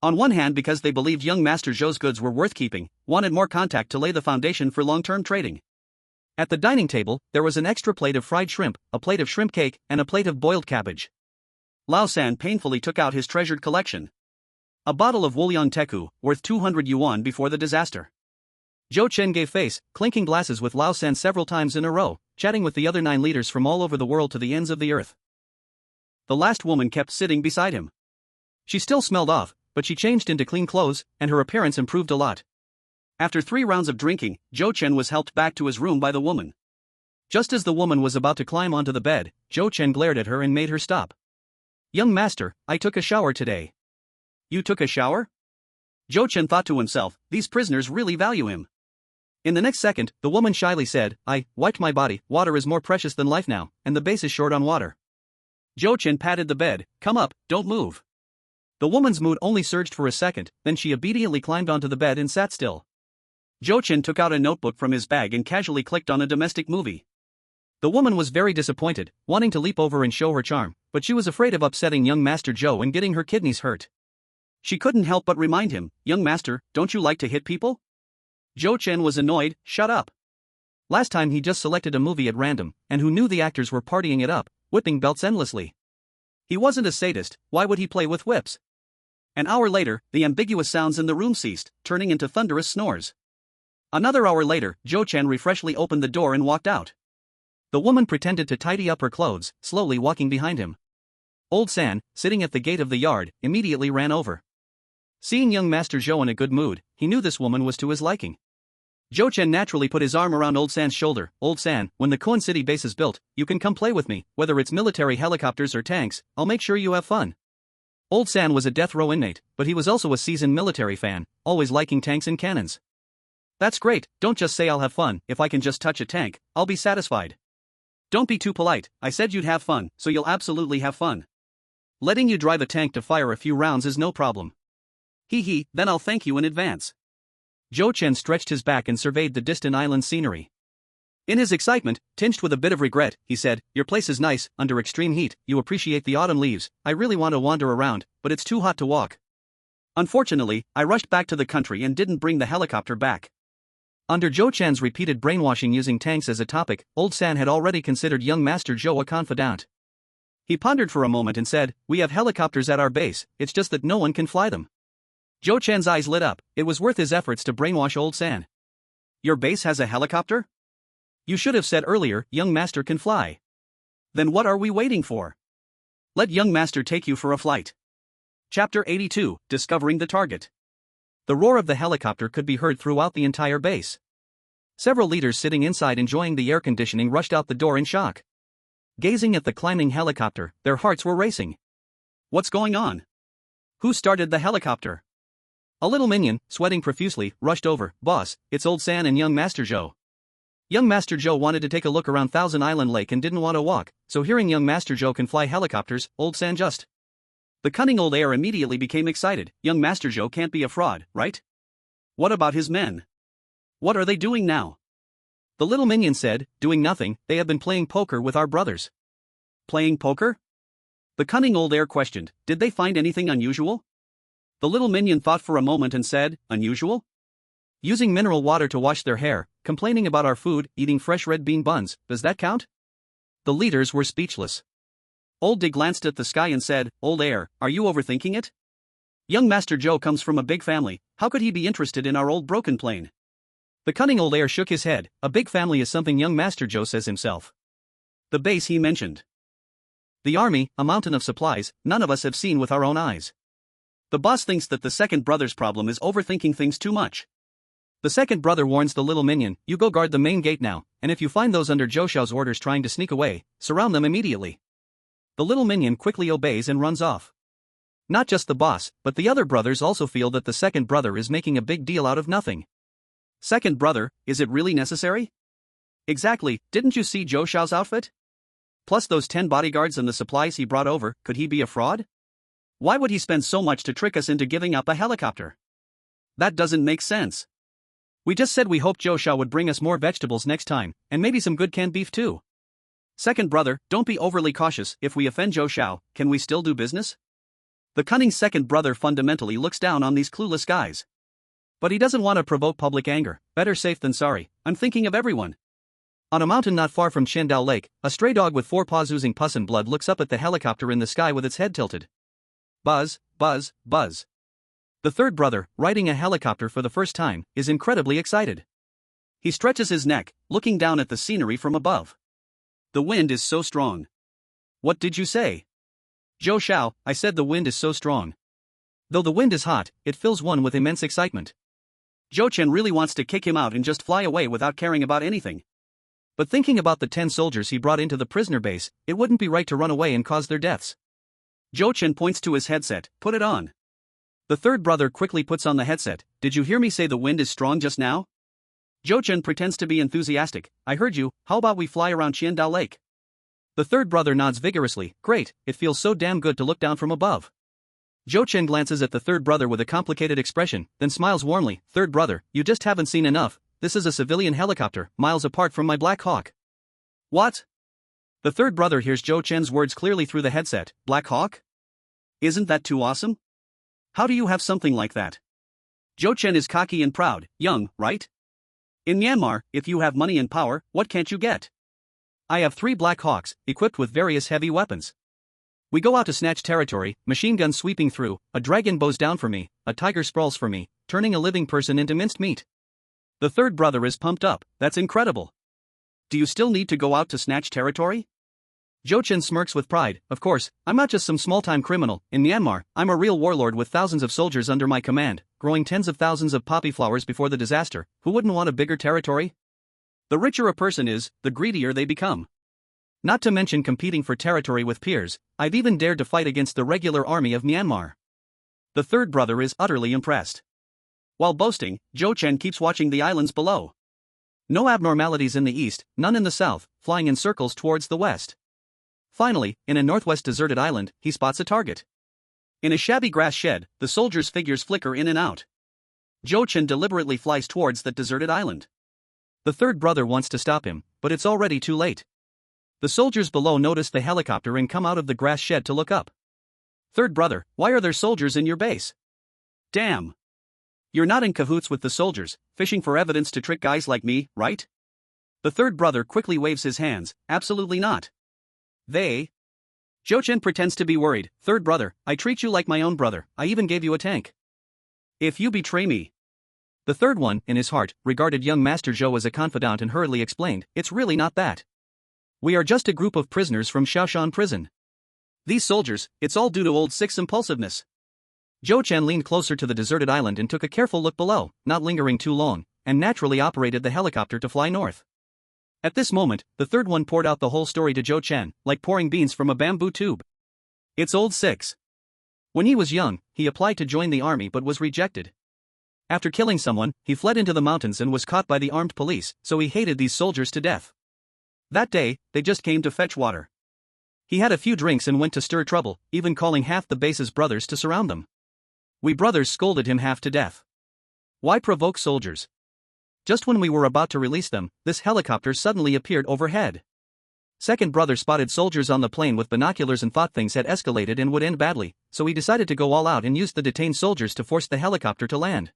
On one hand, because they believed young Master Zhou's goods were worth keeping, wanted more contact to lay the foundation for long-term trading. At the dining table, there was an extra plate of fried shrimp, a plate of shrimp cake, and a plate of boiled cabbage. Lao San painfully took out his treasured collection. A bottle of Wuliang Teku, worth 200 yuan before the disaster. Zhou Chen gave face, clinking glasses with Lao San several times in a row, chatting with the other 9 leaders from all over the world to the ends of the earth. The last woman kept sitting beside him. She still smelled off, but she changed into clean clothes, and her appearance improved a lot. After 3 rounds of drinking, Zhou Chen was helped back to his room by the woman. Just as the woman was about to climb onto the bed, Zhou Chen glared at her and made her stop. "Young master, I took a shower today." "You took a shower?" Zhou Chen thought to himself, these prisoners really value him. In the next second, the woman shyly said, "I wiped my body. Water is more precious than life now, and the base is short on water." Zhou Chen patted the bed. "Come up, don't move." The woman's mood only surged for a second, then she obediently climbed onto the bed and sat still. Zhou Chen took out a notebook from his bag and casually clicked on a domestic movie. The woman was very disappointed, wanting to leap over and show her charm, but she was afraid of upsetting young Master Zhou and getting her kidneys hurt. She couldn't help but remind him, "Young master, don't you like to hit people?" Zhou Chen was annoyed. "Shut up." Last time he just selected a movie at random, and who knew the actors were partying it up, whipping belts endlessly. He wasn't a sadist, why would he play with whips? An hour later, the ambiguous sounds in the room ceased, turning into thunderous snores. Another hour later, Zhou Chen refreshingly opened the door and walked out. The woman pretended to tidy up her clothes, slowly walking behind him. Old San, sitting at the gate of the yard, immediately ran over. Seeing young Master Zhou in a good mood, he knew this woman was to his liking. Zhou Chen naturally put his arm around Old San's shoulder. "Old San, when the Kun City base is built, you can come play with me, whether it's military helicopters or tanks, I'll make sure you have fun." Old San was a death row inmate, but he was also a seasoned military fan, always liking tanks and cannons. That's great, don't just say I'll have fun, if I can just touch a tank, I'll be satisfied. Don't be too polite, I said you'd have fun, so you'll absolutely have fun. Letting you drive a tank to fire a few rounds is no problem. Hee, then I'll thank you in advance. Zhou Chen stretched his back and surveyed the distant island scenery. In his excitement, tinged with a bit of regret, he said, your place is nice, under extreme heat, you appreciate the autumn leaves, I really want to wander around, but it's too hot to walk. Unfortunately, I rushed back to the country and didn't bring the helicopter back. Under Zhou Chen's repeated brainwashing using tanks as a topic, Old San had already considered young Master Zhou a confidant. He pondered for a moment and said, we have helicopters at our base, it's just that no one can fly them. Zhou Chen's eyes lit up, it was worth his efforts to brainwash Old San. Your base has a helicopter? You should have said earlier, young master can fly. Then what are we waiting for? Let young master take you for a flight. Chapter 82, Discovering the Target. The roar of the helicopter could be heard throughout the entire base. Several leaders sitting inside enjoying the air conditioning rushed out the door in shock. Gazing at the climbing helicopter, their hearts were racing. What's going on? Who started the helicopter? A little minion, sweating profusely, rushed over. Boss, it's Old San and young Master Zhou. Young Master Zhou wanted to take a look around Thousand Island Lake and didn't want to walk, so hearing young Master Zhou can fly helicopters, Old San just. The cunning old heir immediately became excited. Young Master Zhou can't be a fraud, right? What about his men? What are they doing now? The little minion said, doing nothing, they have been playing poker with our brothers. Playing poker? The cunning old heir questioned, did they find anything unusual? The little minion thought for a moment and said, unusual? Using mineral water to wash their hair, complaining about our food, eating fresh red bean buns, does that count? The leaders were speechless. Old De glanced at the sky and said, Old heir, are you overthinking it? Young Master Zhou comes from a big family, how could he be interested in our old broken plane? The cunning old heir shook his head, a big family is something young Master Zhou says himself. The base he mentioned. The army, a mountain of supplies, none of us have seen with our own eyes. The boss thinks that the second brother's problem is overthinking things too much. The second brother warns the little minion, you go guard the main gate now, and if you find those under Zhou Xiao's orders trying to sneak away, surround them immediately. The little minion quickly obeys and runs off. Not just the boss, but the other brothers also feel that the second brother is making a big deal out of nothing. Second brother, is it really necessary? Exactly, didn't you see Zhou Xiao's outfit? Plus those 10 bodyguards and the supplies he brought over, could he be a fraud? Why would he spend so much to trick us into giving up a helicopter? That doesn't make sense. We just said we hoped Zhou Xiao would bring us more vegetables next time, and maybe some good canned beef too. Second brother, don't be overly cautious, if we offend Zhou Xiao, can we still do business? The cunning second brother fundamentally looks down on these clueless guys. But he doesn't want to provoke public anger, better safe than sorry, I'm thinking of everyone. On a mountain not far from Qindao Lake, a stray dog with 4 paws oozing pus and blood looks up at the helicopter in the sky with its head tilted. Buzz, buzz, buzz. The third brother, riding a helicopter for the first time, is incredibly excited. He stretches his neck, looking down at the scenery from above. The wind is so strong. What did you say? Zhou Xiao, I said the wind is so strong. Though the wind is hot, it fills one with immense excitement. Zhou Chen really wants to kick him out and just fly away without caring about anything. But thinking about the 10 soldiers he brought into the prisoner base, it wouldn't be right to run away and cause their deaths. Zhou Chen points to his headset, put it on. The third brother quickly puts on the headset, did you hear me say the wind is strong just now? Zhou Chen pretends to be enthusiastic, I heard you, how about we fly around Qindao Lake? The third brother nods vigorously, great, it feels so damn good to look down from above. Zhou Chen glances at the third brother with a complicated expression, then smiles warmly, third brother, you just haven't seen enough, this is a civilian helicopter, miles apart from my Black Hawk. What? The third brother hears Zhou Chen's words clearly through the headset, Black Hawk? Isn't that too awesome? How do you have something like that? Zhou Chen is cocky and proud, young, right? In Myanmar, if you have money and power, what can't you get? I have 3 Black Hawks, equipped with various heavy weapons. We go out to snatch territory, machine guns sweeping through, a dragon bows down for me, a tiger sprawls for me, turning a living person into minced meat. The third brother is pumped up, that's incredible. Do you still need to go out to snatch territory? Zhou Chen smirks with pride, of course, I'm not just some small-time criminal, in Myanmar, I'm a real warlord with thousands of soldiers under my command, growing tens of thousands of poppy flowers before the disaster, who wouldn't want a bigger territory? The richer a person is, the greedier they become. Not to mention competing for territory with peers, I've even dared to fight against the regular army of Myanmar. The third brother is utterly impressed. While boasting, Zhou Chen keeps watching the islands below. No abnormalities in the east, none in the south, flying in circles towards the west. Finally, in a northwest deserted island, he spots a target. In a shabby grass shed, the soldiers' figures flicker in and out. Zhou Chen deliberately flies towards that deserted island. The third brother wants to stop him, but it's already too late. The soldiers below notice the helicopter and come out of the grass shed to look up. Third brother, why are there soldiers in your base? Damn. You're not in cahoots with the soldiers, fishing for evidence to trick guys like me, right? The third brother quickly waves his hands, absolutely not. Zhou Chen pretends to be worried. Third brother, I treat you like my own brother, I even gave you a tank. If you betray me. The third one, in his heart, regarded young Master Zhou as a confidant and hurriedly explained, it's really not that. We are just a group of prisoners from Shaoshan prison. These soldiers, it's all due to old Six's impulsiveness. Zhou Chen leaned closer to the deserted island and took a careful look below, not lingering too long, and naturally operated the helicopter to fly north. At this moment, the third one poured out the whole story to Zhou Chen, like pouring beans from a bamboo tube. It's old Six. When he was young, he applied to join the army but was rejected. After killing someone, he fled into the mountains and was caught by the armed police, so he hated these soldiers to death. That day, they just came to fetch water. He had a few drinks and went to stir trouble, even calling half the base's brothers to surround them. We brothers scolded him half to death. Why provoke soldiers? Just when we were about to release them, this helicopter suddenly appeared overhead. Second brother spotted soldiers on the plane with binoculars and thought things had escalated and would end badly, so he decided to go all out and used the detained soldiers to force the helicopter to land.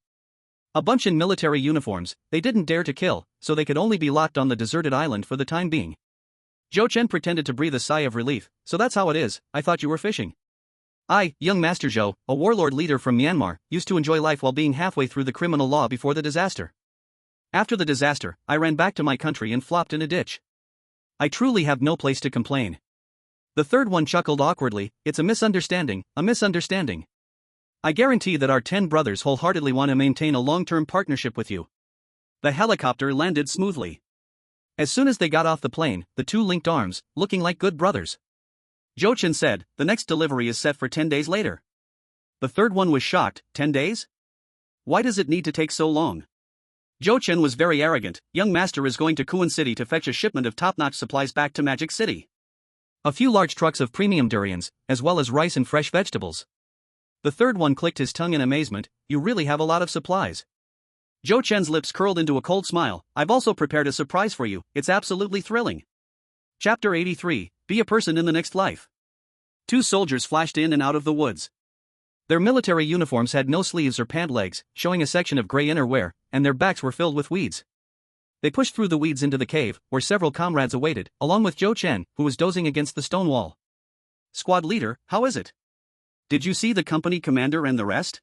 A bunch in military uniforms, they didn't dare to kill, so they could only be locked on the deserted island for the time being. Zhou Chen pretended to breathe a sigh of relief. So that's how it is, I thought you were fishing. I, young Master Zhou, a warlord leader from Myanmar, used to enjoy life while being halfway through the criminal law before the disaster. After the disaster, I ran back to my country and flopped in a ditch. I truly have no place to complain. The third one chuckled awkwardly. It's a misunderstanding, a misunderstanding. I guarantee that our 10 brothers wholeheartedly want to maintain a long-term partnership with you. The helicopter landed smoothly. As soon as they got off the plane, the two linked arms, looking like good brothers. Zhou Chen said, the next delivery is set for 10 days later. The third one was shocked. 10 days? Why does it need to take so long? Zhou Chen was very arrogant. Young master is going to Kuan City to fetch a shipment of top-notch supplies back to Magic City. A few large trucks of premium durians, as well as rice and fresh vegetables. The third one clicked his tongue in amazement. You really have a lot of supplies. Zhou Chen's lips curled into a cold smile. I've also prepared a surprise for you. It's absolutely thrilling. Chapter 83, Be a Person in the Next Life. Two soldiers flashed in and out of the woods. Their military uniforms had no sleeves or pant legs, showing a section of gray innerwear, and their backs were filled with weeds. They pushed through the weeds into the cave, where several comrades awaited, along with Zhou Chen, who was dozing against the stone wall. Squad leader, how is it? Did you see the company commander and the rest?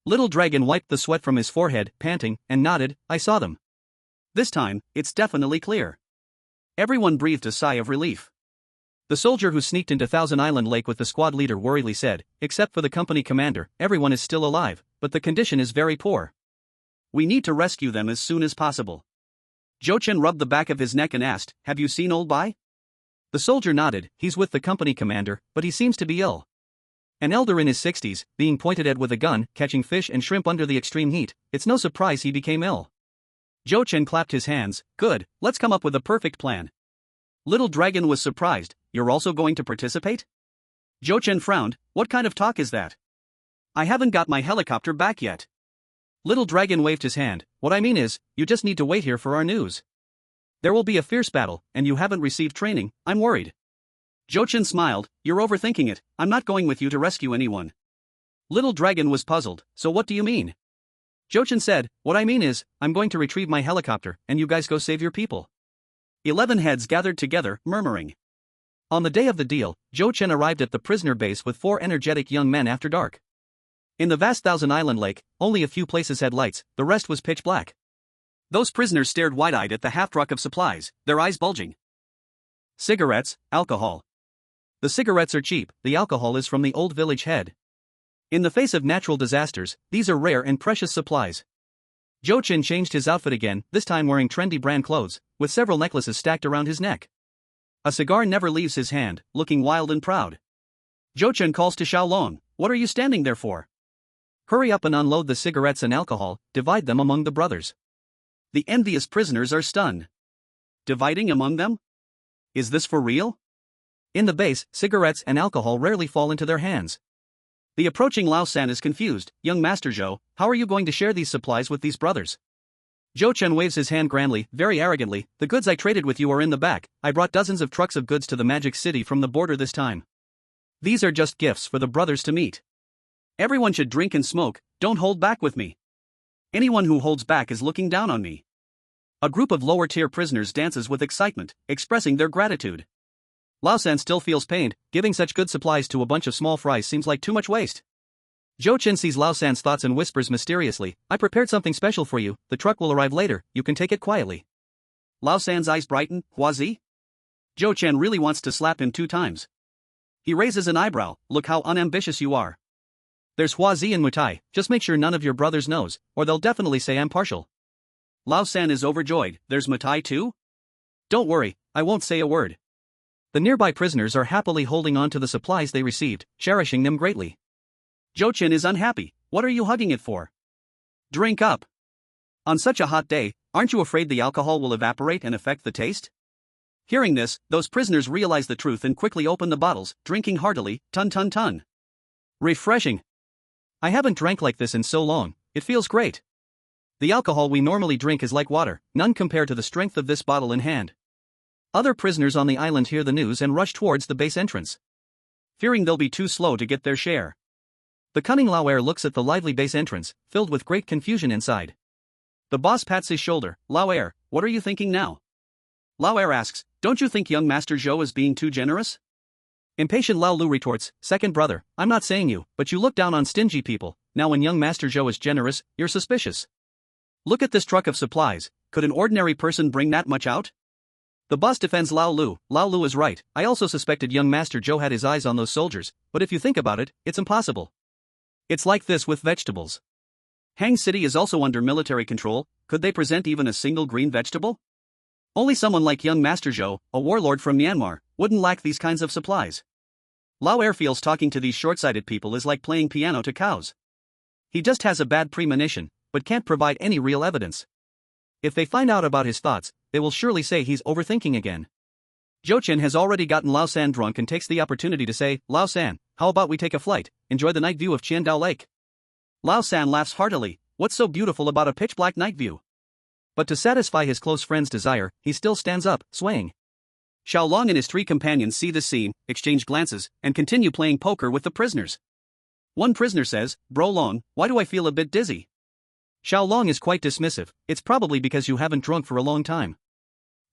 Little Dragon wiped the sweat from his forehead, panting, and nodded. I saw them. This time, it's definitely clear. Everyone breathed a sigh of relief. The soldier who sneaked into Thousand Island Lake with the squad leader worriedly said, except for the company commander, everyone is still alive, but the condition is very poor. We need to rescue them as soon as possible. Zhou Chen rubbed the back of his neck and asked, have you seen Old Bai? The soldier nodded. He's with the company commander, but he seems to be ill. An elder in his 60s, being pointed at with a gun, catching fish and shrimp under the extreme heat, it's no surprise he became ill. Zhou Chen clapped his hands. Good, let's come up with a perfect plan. Little Dragon was surprised. You're also going to participate? Zhou Chen frowned. What kind of talk is that? I haven't got my helicopter back yet. Little Dragon waved his hand. What I mean is, you just need to wait here for our news. There will be a fierce battle, and you haven't received training. I'm worried. Zhou Chen smiled. You're overthinking it. I'm not going with you to rescue anyone. Little Dragon was puzzled. So what do you mean? Zhou Chen said, what I mean is, I'm going to retrieve my helicopter, and you guys go save your people. 11 heads gathered together, murmuring. On the day of the deal, Zhou Chen arrived at the prisoner base with 4 energetic young men after dark. In the vast Thousand Island Lake, only a few places had lights, the rest was pitch black. Those prisoners stared wide-eyed at the half-truck of supplies, their eyes bulging. Cigarettes, alcohol. The cigarettes are cheap, the alcohol is from the old village head. In the face of natural disasters, these are rare and precious supplies. Zhou Chen changed his outfit again, this time wearing trendy brand clothes, with several necklaces stacked around his neck. A cigar never leaves his hand, looking wild and proud. Zhou Chen calls to Xiao Long, what are you standing there for? Hurry up and unload the cigarettes and alcohol, divide them among the brothers. The envious prisoners are stunned. Dividing among them? Is this for real? In the base, cigarettes and alcohol rarely fall into their hands. The approaching Lao San is confused. Young Master Zhou, how are you going to share these supplies with these brothers? Zhou Chen waves his hand grandly, very arrogantly. The goods I traded with you are in the back. I brought dozens of trucks of goods to the Magic City from the border this time. These are just gifts for the brothers to meet. Everyone should drink and smoke, don't hold back with me. Anyone who holds back is looking down on me. A group of lower-tier prisoners dances with excitement, expressing their gratitude. Lao San still feels pained. Giving such good supplies to a bunch of small fries seems like too much waste. Zhou Chen sees Lao San's thoughts and whispers mysteriously, I prepared something special for you, the truck will arrive later, you can take it quietly. Lao San's eyes brighten, Huazi? Zhou Chen really wants to slap him 2 times. He raises an eyebrow, look how unambitious you are. There's Huazi and Mutai, just make sure none of your brothers knows, or they'll definitely say I'm partial. Lao San is overjoyed, there's Mutai too? Don't worry, I won't say a word. The nearby prisoners are happily holding on to the supplies they received, cherishing them greatly. Zhou Chen is unhappy, what are you hugging it for? Drink up. On such a hot day, aren't you afraid the alcohol will evaporate and affect the taste? Hearing this, those prisoners realize the truth and quickly open the bottles, drinking heartily, ton. Refreshing. I haven't drank like this in so long, it feels great. The alcohol we normally drink is like water, none compared to the strength of this bottle in hand. Other prisoners on the island hear the news and rush towards the base entrance, fearing they'll be too slow to get their share. The cunning Lauer looks at the lively base entrance, filled with great confusion inside. The boss pats his shoulder, Lauer, what are you thinking now? Lauer asks, don't you think young Master Zhou is being too generous? Impatient Lao Lu retorts, second brother, I'm not saying you, but you look down on stingy people, now when young Master Zhou is generous, you're suspicious. Look at this truck of supplies, could an ordinary person bring that much out? The boss defends Lao Lu is right, I also suspected young Master Zhou had his eyes on those soldiers, but if you think about it, it's impossible. It's like this with vegetables. Hang City is also under military control, could they present even a single green vegetable? Only someone like young Master Zhou, a warlord from Myanmar, wouldn't lack these kinds of supplies. Lauer feels talking to these short-sighted people is like playing piano to cows. He just has a bad premonition, but can't provide any real evidence. If they find out about his thoughts, they will surely say he's overthinking again. Zhou Chen has already gotten Lao San drunk and takes the opportunity to say, Lao San, how about we take a flight, enjoy the night view of Qiandao Lake? Lao San laughs heartily, what's so beautiful about a pitch-black night view? But to satisfy his close friend's desire, he still stands up, swaying. Xiao Long and his 3 companions see this scene, exchange glances, and continue playing poker with the prisoners. One prisoner says, Bro Long, why do I feel a bit dizzy? Xiao Long is quite dismissive, it's probably because you haven't drunk for a long time.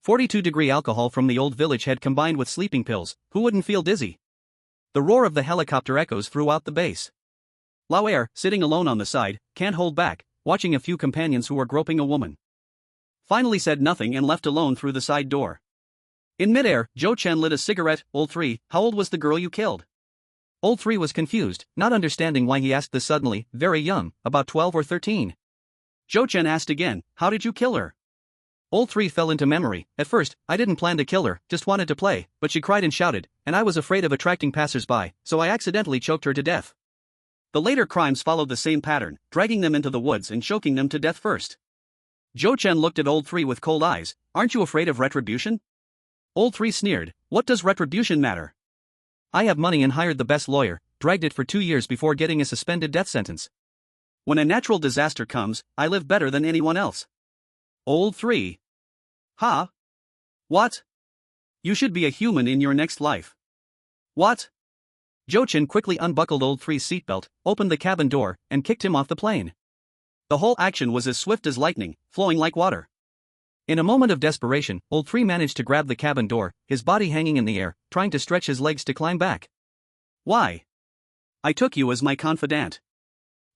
42-degree alcohol from the old village had combined with sleeping pills, who wouldn't feel dizzy? The roar of the helicopter echoes throughout the base. Lauer, sitting alone on the side, can't hold back, watching a few companions who are groping a woman. Finally said nothing and left alone through the side door. In midair, Zhou Chen lit a cigarette. Old 3, how old was the girl you killed? Old 3 was confused, not understanding why he asked this suddenly, very young, about 12 or 13. Zhou Chen asked again, how did you kill her? Old 3 fell into memory, at first, I didn't plan to kill her, just wanted to play, but she cried and shouted, and I was afraid of attracting passers-by, so I accidentally choked her to death. The later crimes followed the same pattern, dragging them into the woods and choking them to death first. Zhou Chen looked at Old 3 with cold eyes, aren't you afraid of retribution? Old 3 sneered, what does retribution matter? I have money and hired the best lawyer, dragged it for 2 years before getting a suspended death sentence. When a natural disaster comes, I live better than anyone else. Old 3. Huh? What? You should be a human in your next life. What? Zhou Chen quickly unbuckled Old 3's seatbelt, opened the cabin door, and kicked him off the plane. The whole action was as swift as lightning, flowing like water. In a moment of desperation, Old 3 managed to grab the cabin door, his body hanging in the air, trying to stretch his legs to climb back. Why? I took you as my confidant.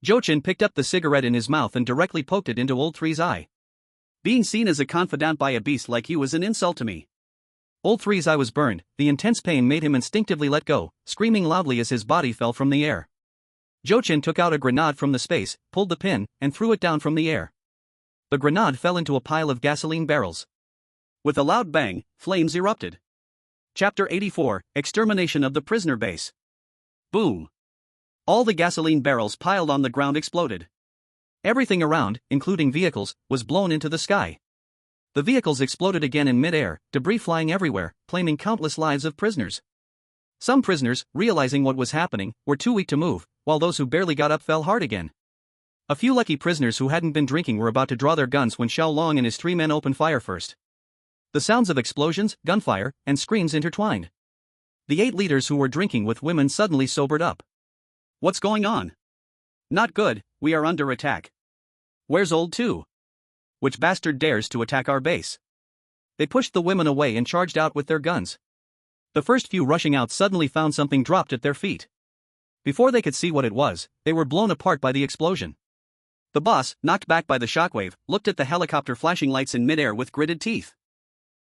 Zhou Chen picked up the cigarette in his mouth and directly poked it into Old 3's eye. Being seen as a confidant by a beast like you was an insult to me. Old 3's eye was burned, the intense pain made him instinctively let go, screaming loudly as his body fell from the air. Zhou Chen took out a grenade from the space, pulled the pin, and threw it down from the air. The grenade fell into a pile of gasoline barrels. With a loud bang, flames erupted. Chapter 84, Extermination of the Prisoner Base. Boom. All the gasoline barrels piled on the ground exploded. Everything around, including vehicles, was blown into the sky. The vehicles exploded again in mid-air, debris flying everywhere, claiming countless lives of prisoners. Some prisoners, realizing what was happening, were too weak to move, while those who barely got up fell hard again. A few lucky prisoners who hadn't been drinking were about to draw their guns when Xiao Long and his 3 men opened fire first. The sounds of explosions, gunfire, and screams intertwined. The 8 leaders who were drinking with women suddenly sobered up. What's going on? Not good, we are under attack. Where's Old Two? Which bastard dares to attack our base? They pushed the women away and charged out with their guns. The first few rushing out suddenly found something dropped at their feet. Before they could see what it was, they were blown apart by the explosion. The boss, knocked back by the shockwave, looked at the helicopter flashing lights in midair with gritted teeth.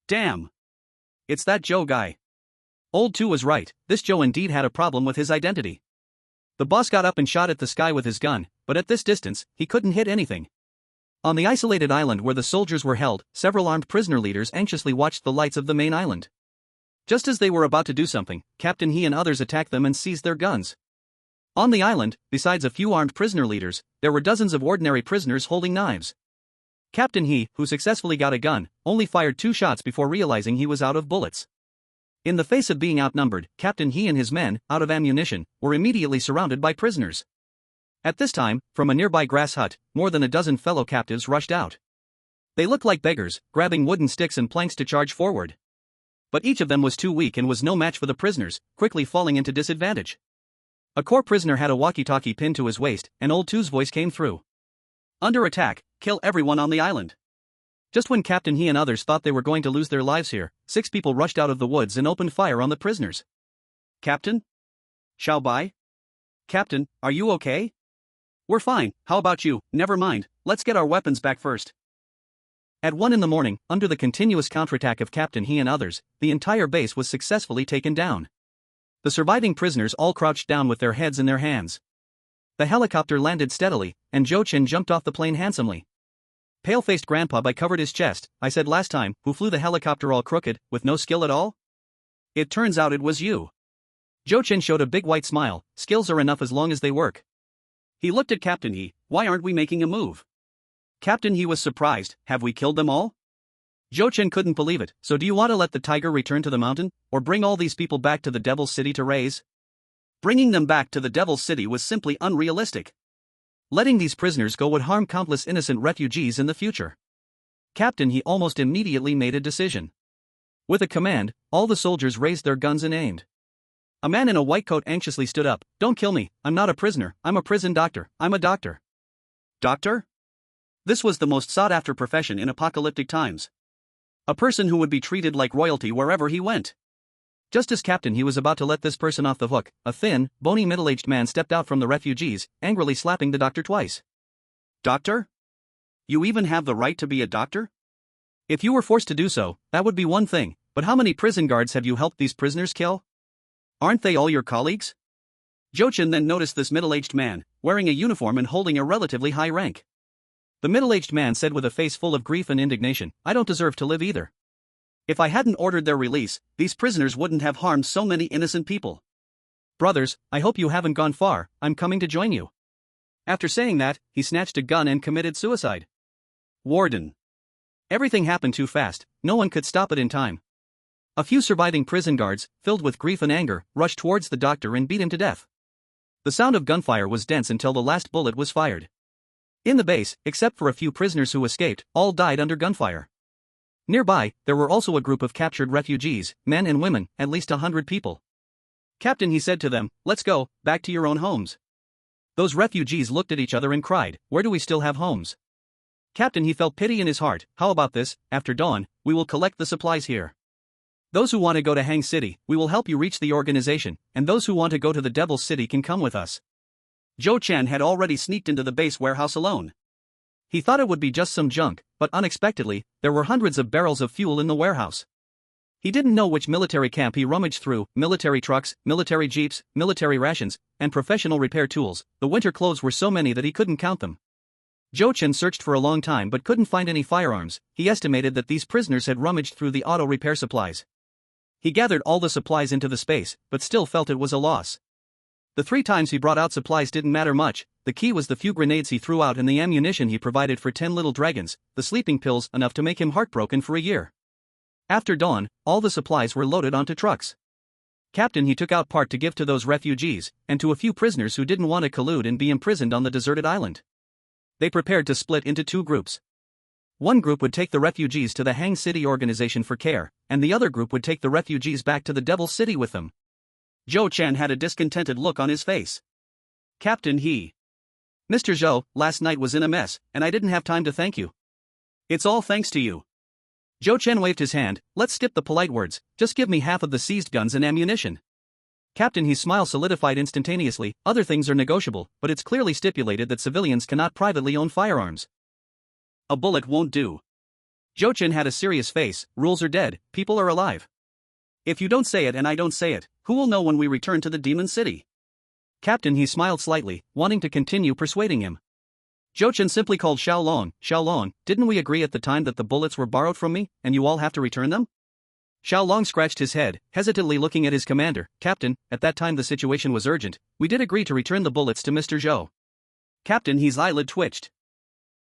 Damn! It's that Joe guy. Old Two was right, this Joe indeed had a problem with his identity. The boss got up and shot at the sky with his gun, but at this distance, he couldn't hit anything. On the isolated island where the soldiers were held, several armed prisoner leaders anxiously watched the lights of the main island. Just as they were about to do something, Captain He and others attacked them and seized their guns. On the island, besides a few armed prisoner leaders, there were dozens of ordinary prisoners holding knives. Captain He, who successfully got a gun, only fired 2 shots before realizing he was out of bullets. In the face of being outnumbered, Captain He and his men, out of ammunition, were immediately surrounded by prisoners. At this time, from a nearby grass hut, more than a dozen fellow captives rushed out. They looked like beggars, grabbing wooden sticks and planks to charge forward. But each of them was too weak and was no match for the prisoners, quickly falling into disadvantage. A core prisoner had a walkie-talkie pinned to his waist, and Old Two's voice came through. Under attack, kill everyone on the island. Just when Captain He and others thought they were going to lose their lives here, 6 people rushed out of the woods and opened fire on the prisoners. Captain? Xiao Bai? Captain, are you okay? We're fine, how about you? Never mind, let's get our weapons back first. At 1 in the morning, under the continuous counterattack of Captain He and others, the entire base was successfully taken down. The surviving prisoners all crouched down with their heads in their hands. The helicopter landed steadily, and Zhou Chen jumped off the plane handsomely. Pale-faced Grandpa Bai covered his chest. I said last time, who flew the helicopter all crooked, with no skill at all? It turns out it was you. Zhou Chen showed a big white smile. Skills are enough as long as they work. He looked at Captain He. Why aren't we making a move? Captain He was surprised. Have we killed them all? Zhou Chen couldn't believe it. So do you want to let the tiger return to the mountain, or bring all these people back to the Devil's City to raise? Bringing them back to the Devil's City was simply unrealistic. Letting these prisoners go would harm countless innocent refugees in the future. Captain He almost immediately made a decision. With a command, all the soldiers raised their guns and aimed. A man in a white coat anxiously stood up. Don't kill me, I'm not a prisoner, I'm a prison doctor, I'm a doctor. Doctor? This was the most sought-after profession in apocalyptic times. A person who would be treated like royalty wherever he went. Just as Captain He was about to let this person off the hook, a thin, bony middle-aged man stepped out from the refugees, angrily slapping the doctor twice. Doctor? You even have the right to be a doctor? If you were forced to do so, that would be one thing, but how many prison guards have you helped these prisoners kill? Aren't they all your colleagues? Zhou Chen then noticed this middle-aged man, wearing a uniform and holding a relatively high rank. The middle-aged man said with a face full of grief and indignation, I don't deserve to live either. If I hadn't ordered their release, these prisoners wouldn't have harmed so many innocent people. Brothers, I hope you haven't gone far, I'm coming to join you. After saying that, he snatched a gun and committed suicide. Warden. Everything happened too fast, no one could stop it in time. A few surviving prison guards, filled with grief and anger, rushed towards the doctor and beat him to death. The sound of gunfire was dense until the last bullet was fired. In the base, except for a few prisoners who escaped, all died under gunfire. Nearby, there were also a group of captured refugees, men and women, at least 100 people. Captain He said to them, let's go, back to your own homes. Those refugees looked at each other and cried, where do we still have homes? Captain He felt pity in his heart. How about this, after dawn, we will collect the supplies here. Those who want to go to Hang City, we will help you reach the organization, and those who want to go to the Devil's City can come with us. Zhou Chen had already sneaked into the base warehouse alone. He thought it would be just some junk, but unexpectedly, there were hundreds of barrels of fuel in the warehouse. He didn't know which military camp he rummaged through: military trucks, military jeeps, military rations, and professional repair tools. The winter clothes were so many that he couldn't count them. Zhou Chen searched for a long time but couldn't find any firearms. He estimated that these prisoners had rummaged through the auto repair supplies. He gathered all the supplies into the space, but still felt it was a loss. The 3 times he brought out supplies didn't matter much. The key was the few grenades he threw out and the ammunition he provided for 10 little dragons, the sleeping pills enough to make him heartbroken for a year. After dawn, all the supplies were loaded onto trucks. Captain he took out part to give to those refugees, and to a few prisoners who didn't want to collude and be imprisoned on the deserted island. They prepared to split into 2 groups. One group would take the refugees to the Hang City Organization for care, and the other group would take the refugees back to the Devil City with them. Zhou Chen had a discontented look on his face. Captain he. Mr. Zhou, last night was in a mess, and I didn't have time to thank you. It's all thanks to you. Zhou Chen waved his hand. Let's skip the polite words, just give me half of the seized guns and ammunition. Captain his smile solidified instantaneously. Other things are negotiable, but it's clearly stipulated that civilians cannot privately own firearms. A bullet won't do. Zhou Chen had a serious face. Rules are dead, people are alive. If you don't say it and I don't say it, who will know when we return to the Demon City? Captain he smiled slightly, wanting to continue persuading him. Zhou Chen simply called Xiao Long, didn't we agree at the time that the bullets were borrowed from me, and you all have to return them? Xiao Long scratched his head, hesitantly looking at his commander. Captain, at that time the situation was urgent, we did agree to return the bullets to Mr. Zhou. Captain his eyelid twitched.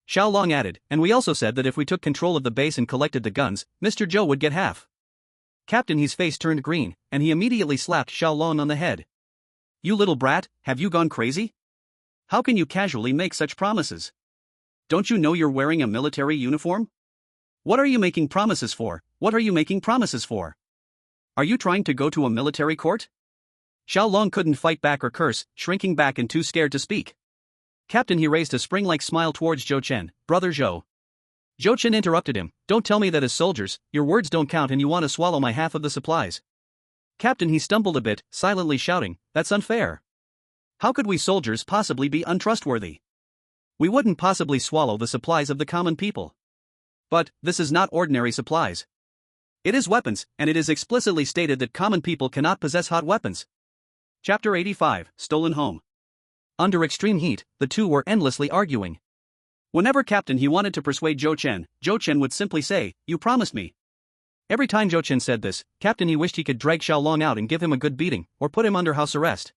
Xiao Long added, and we also said that if we took control of the base and collected the guns, Mr. Zhou would get half. Captain his face turned green, and he immediately slapped Xiao Long on the head. You little brat, have you gone crazy? How can you casually make such promises? Don't you know you're wearing a military uniform? What are you making promises for? What are you making promises for? Are you trying to go to a military court? Xiao Long couldn't fight back or curse, shrinking back and too scared to speak. Captain he raised a spring-like smile towards Zhou Chen. Brother Zhou. Zhou Chen interrupted him. Don't tell me that as soldiers, your words don't count and you want to swallow my half of the supplies. Captain he stumbled a bit, silently shouting, that's unfair. How could we soldiers possibly be untrustworthy? We wouldn't possibly swallow the supplies of the common people. But, this is not ordinary supplies. It is weapons, and it is explicitly stated that common people cannot possess hot weapons. Chapter 85, Stolen Home. Under extreme heat, the two were endlessly arguing. Whenever Captain he wanted to persuade Zhou Chen would simply say, you promised me. Every time Zhou Chen said this, Captain he wished he could drag Xiao Long out and give him a good beating, or put him under house arrest.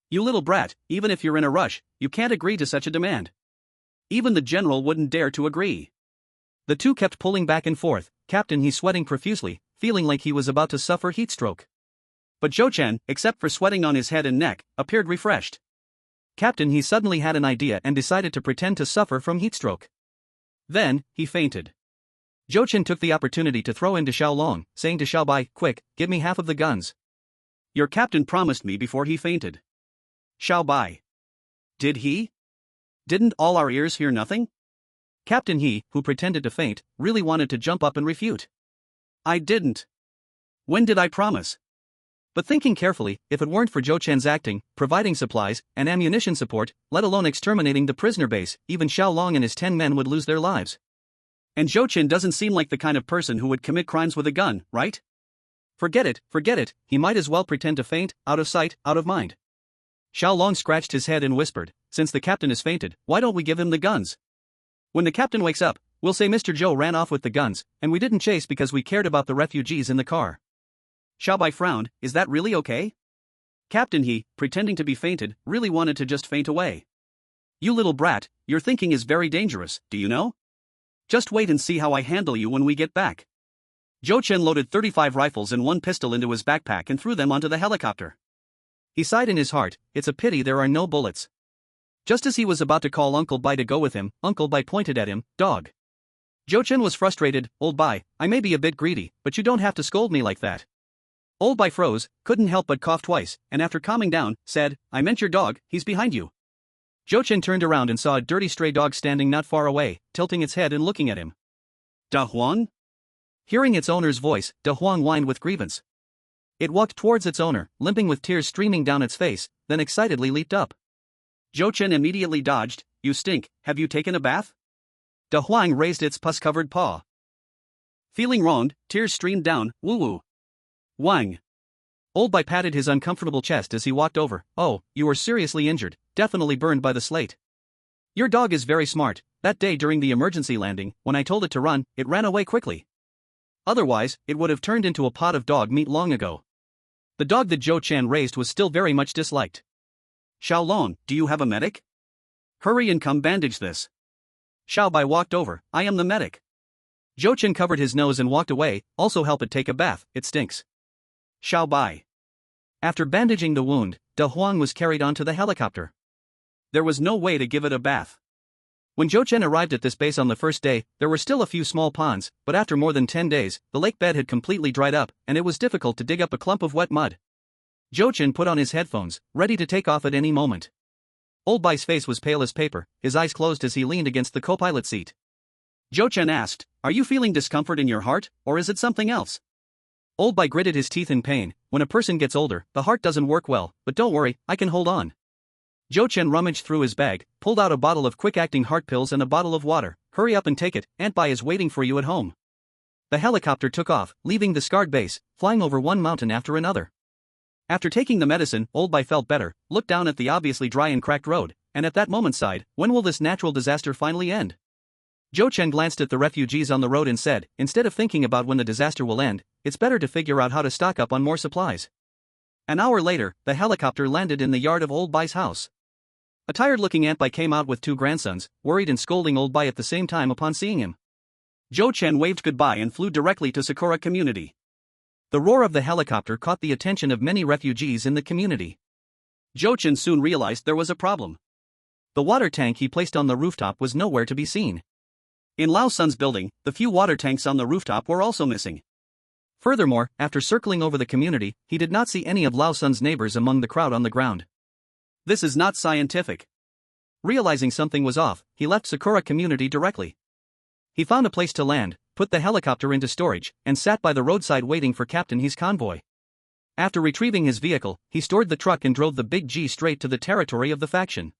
You little brat, even if you're in a rush, you can't agree to such a demand. Even the general wouldn't dare to agree. The two kept pulling back and forth, Captain he sweating profusely, feeling like he was about to suffer heat stroke. But Zhou Chen, except for sweating on his head and neck, appeared refreshed. Captain he suddenly had an idea and decided to pretend to suffer from heat stroke. Then, he fainted. Zhou Chen took the opportunity to throw into Xiao Long, saying to Xiao Bai, quick, give me half of the guns. Your captain promised me before he fainted. Xiao Bai. Did he? Didn't all our ears hear nothing? Captain he, who pretended to faint, really wanted to jump up and refute. I didn't. When did I promise? But thinking carefully, if it weren't for Zhou Chen's acting, providing supplies, and ammunition support, let alone exterminating the prisoner base, even Xiao Long and his 10 men would lose their lives. And Zhou Chen doesn't seem like the kind of person who would commit crimes with a gun, right? Forget it, he might as well pretend to faint, out of sight, out of mind. Xiao Long scratched his head and whispered, since the captain has fainted, why don't we give him the guns? When the captain wakes up, we'll say Mr. Zhou ran off with the guns, and we didn't chase because we cared about the refugees in the car. Xiao Bai frowned, is that really okay? Captain he, pretending to be fainted, really wanted to just faint away. You little brat, your thinking is very dangerous, do you know? Just wait and see how I handle you when we get back. Zhou Chen loaded 35 rifles and 1 pistol into his backpack and threw them onto the helicopter. He sighed in his heart, it's a pity there are no bullets. Just as he was about to call Uncle Bai to go with him, Uncle Bai pointed at him, dog. Zhou Chen was frustrated, Old Bai, I may be a bit greedy, but you don't have to scold me like that. Old Bai froze, couldn't help but cough twice, and after calming down, said, I meant your dog, he's behind you. Zhou Chen turned around and saw a dirty stray dog standing not far away, tilting its head and looking at him. Da Huang? Hearing its owner's voice, Da Huang whined with grievance. It walked towards its owner, limping with tears streaming down its face, then excitedly leaped up. Zhou Chen immediately dodged, you stink, have you taken a bath? Da Huang raised its pus-covered paw. Feeling wronged, tears streamed down, woo-woo. Wang. Old Bai patted his uncomfortable chest as he walked over. Oh, you are seriously injured, definitely burned by the slate. Your dog is very smart. That day during the emergency landing, when I told it to run, it ran away quickly. Otherwise, it would have turned into a pot of dog meat long ago. The dog that Zhou Chen raised was still very much disliked. Xiaolong, do you have a medic? Hurry and come bandage this. Xiao Bai walked over. I am the medic. Zhou Chen covered his nose and walked away. Also help it take a bath, it stinks. Xiao Bai. After bandaging the wound, De Huang was carried onto the helicopter. There was no way to give it a bath. When Zhou Chen arrived at this base on the first day, there were still a few small ponds, but after more than 10 days, the lake bed had completely dried up, and it was difficult to dig up a clump of wet mud. Zhou Chen put on his headphones, ready to take off at any moment. Old Bai's face was pale as paper, his eyes closed as he leaned against the co-pilot seat. Zhou Chen asked, "Are you feeling discomfort in your heart, or is it something else?" Old Bai gritted his teeth in pain. When a person gets older, the heart doesn't work well, but don't worry, I can hold on. Zhou Chen rummaged through his bag, pulled out a bottle of quick-acting heart pills and a bottle of water. Hurry up and take it, Aunt Bai is waiting for you at home. The helicopter took off, leaving the scarred base, flying over one mountain after another. After taking the medicine, Old Bai felt better, looked down at the obviously dry and cracked road, and at that moment sighed, when will this natural disaster finally end? Zhou Chen glanced at the refugees on the road and said, instead of thinking about when the disaster will end, it's better to figure out how to stock up on more supplies. An hour later, the helicopter landed in the yard of Old Bai's house. A tired-looking Aunt Bai came out with two grandsons, worried and scolding Old Bai at the same time upon seeing him. Zhou Chen waved goodbye and flew directly to Sakura community. The roar of the helicopter caught the attention of many refugees in the community. Zhou Chen soon realized there was a problem. The water tank he placed on the rooftop was nowhere to be seen. In Lao Sun's building, the few water tanks on the rooftop were also missing. Furthermore, after circling over the community, he did not see any of Lao Sun's neighbors among the crowd on the ground. This is not scientific. Realizing something was off, he left Sakura community directly. He found a place to land, put the helicopter into storage, and sat by the roadside waiting for Captain He's convoy. After retrieving his vehicle, he stored the truck and drove the Big G straight to the territory of the faction.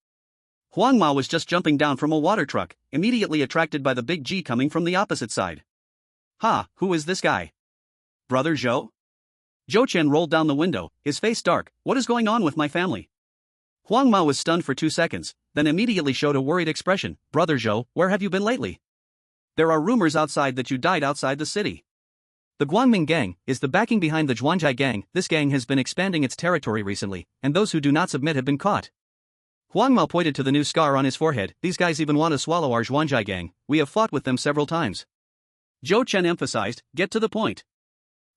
Huang Mao was just jumping down from a water truck, immediately attracted by the Big G coming from the opposite side. Ha, who is this guy? Brother Zhou? Zhou Chen rolled down the window, his face dark. What is going on with my family? Huang Mao was stunned for 2 seconds, then immediately showed a worried expression. Brother Zhou, where have you been lately? There are rumors outside that you died outside the city. The Guangming gang is the backing behind the Zhuanjai gang. This gang has been expanding its territory recently, and those who do not submit have been caught. Huang Mao pointed to the new scar on his forehead. These guys even want to swallow our Zhuanjai gang. We have fought with them several times. Zhou Chen emphasized, get to the point.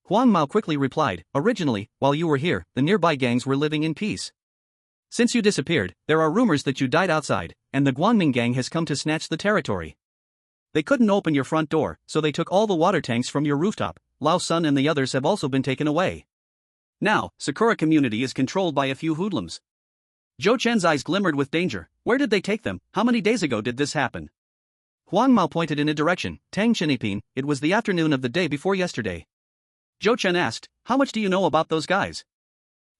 Huang Mao quickly replied, originally, while you were here, the nearby gangs were living in peace. Since you disappeared, there are rumors that you died outside, and the Guangming gang has come to snatch the territory. They couldn't open your front door, so they took all the water tanks from your rooftop. Lao Sun and the others have also been taken away. Now, Sakura community is controlled by a few hoodlums. Zhou Chen's eyes glimmered with danger. Where did they take them? How many days ago did this happen? Huang Mao pointed in a direction. Tang Chenipin, it was the afternoon of the day before yesterday. Zhou Chen asked, how much do you know about those guys?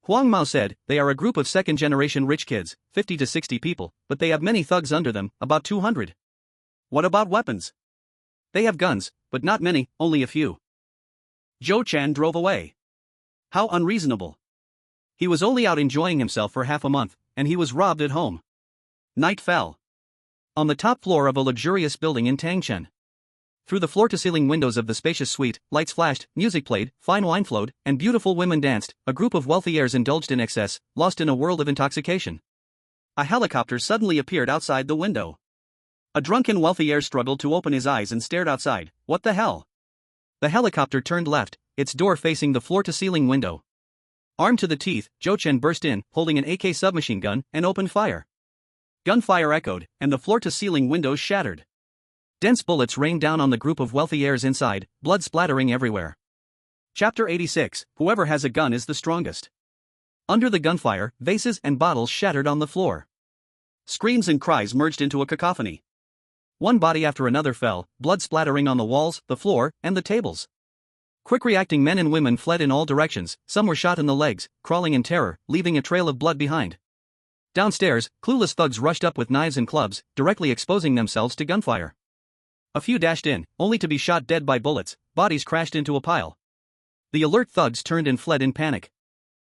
Huang Mao said, they are a group of second-generation rich kids, 50 to 60 people, but they have many thugs under them, about 200. What about weapons? They have guns, but not many, only a few. Zhou Chen drove away. How unreasonable. He was only out enjoying himself for half a month, and he was robbed at home. Night fell. On the top floor of a luxurious building in Tangchen. Through the floor-to-ceiling windows of the spacious suite, lights flashed, music played, fine wine flowed, and beautiful women danced. A group of wealthy heirs indulged in excess, lost in a world of intoxication. A helicopter suddenly appeared outside the window. A drunken wealthy heir struggled to open his eyes and stared outside. What the hell? The helicopter turned left, its door facing the floor-to-ceiling window. Armed to the teeth, Zhou Chen burst in, holding an AK submachine gun, and opened fire. Gunfire echoed, and the floor-to-ceiling windows shattered. Dense bullets rained down on the group of wealthy heirs inside, blood splattering everywhere. Chapter 86, Whoever has a gun is the strongest. Under the gunfire, vases and bottles shattered on the floor. Screams and cries merged into a cacophony. One body after another fell, blood splattering on the walls, the floor, and the tables. Quick-reacting men and women fled in all directions, some were shot in the legs, crawling in terror, leaving a trail of blood behind. Downstairs, clueless thugs rushed up with knives and clubs, directly exposing themselves to gunfire. A few dashed in, only to be shot dead by bullets, bodies crashed into a pile. The alert thugs turned and fled in panic.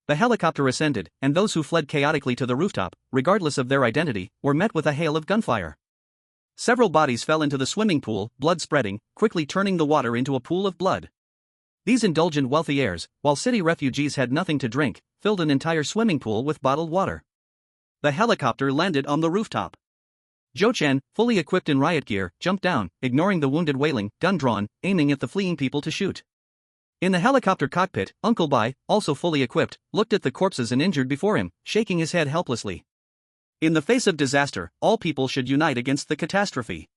The helicopter ascended, and those who fled chaotically to the rooftop, regardless of their identity, were met with a hail of gunfire. Several bodies fell into the swimming pool, blood spreading, quickly turning the water into a pool of blood. These indulgent wealthy heirs, while city refugees had nothing to drink, filled an entire swimming pool with bottled water. The helicopter landed on the rooftop. Zhou Chen, fully equipped in riot gear, jumped down, ignoring the wounded wailing, gun drawn, aiming at the fleeing people to shoot. In the helicopter cockpit, Uncle Bai, also fully equipped, looked at the corpses and injured before him, shaking his head helplessly. In the face of disaster, all people should unite against the catastrophe.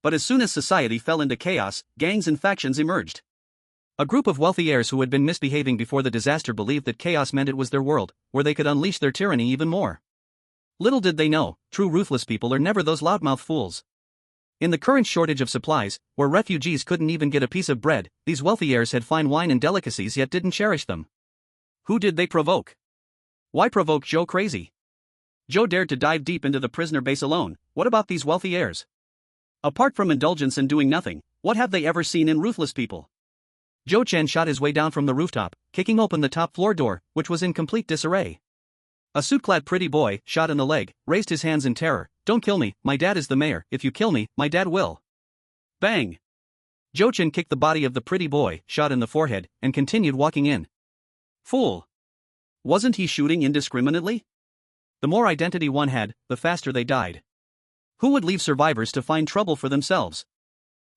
But as soon as society fell into chaos, gangs and factions emerged. A group of wealthy heirs who had been misbehaving before the disaster believed that chaos meant it was their world, where they could unleash their tyranny even more. Little did they know, true ruthless people are never those loudmouth fools. In the current shortage of supplies, where refugees couldn't even get a piece of bread, these wealthy heirs had fine wine and delicacies yet didn't cherish them. Who did they provoke? Why provoke Zhou crazy? Zhou dared to dive deep into the prisoner base alone. What about these wealthy heirs? Apart from indulgence and doing nothing, what have they ever seen in ruthless people? Zhou Chen shot his way down from the rooftop, kicking open the top floor door, which was in complete disarray. A suit-clad pretty boy, shot in the leg, raised his hands in terror. Don't kill me, my dad is the mayor. If you kill me, my dad will. Bang! Zhou Chen kicked the body of the pretty boy, shot in the forehead, and continued walking in. Fool! Wasn't he shooting indiscriminately? The more identity one had, the faster they died. Who would leave survivors to find trouble for themselves?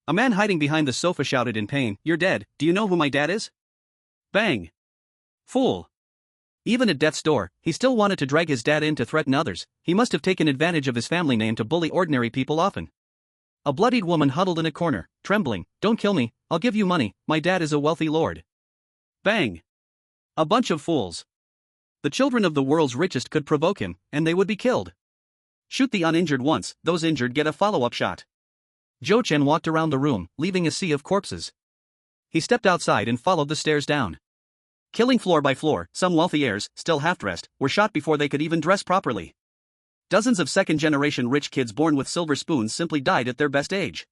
A man hiding behind the sofa shouted in pain, "You're dead, do you know who my dad is?" Bang! Fool! Even at death's door, he still wanted to drag his dad in to threaten others. He must have taken advantage of his family name to bully ordinary people often. A bloodied woman huddled in a corner, trembling. "Don't kill me, I'll give you money, my dad is a wealthy lord." Bang! A bunch of fools. The children of the world's richest could provoke him, and they would be killed. Shoot the uninjured once, those injured get a follow-up shot. Zhou Chen walked around the room, leaving a sea of corpses. He stepped outside and followed the stairs down. Killing floor by floor, some wealthy heirs, still half-dressed, were shot before they could even dress properly. Dozens of second-generation rich kids born with silver spoons simply died at their best age.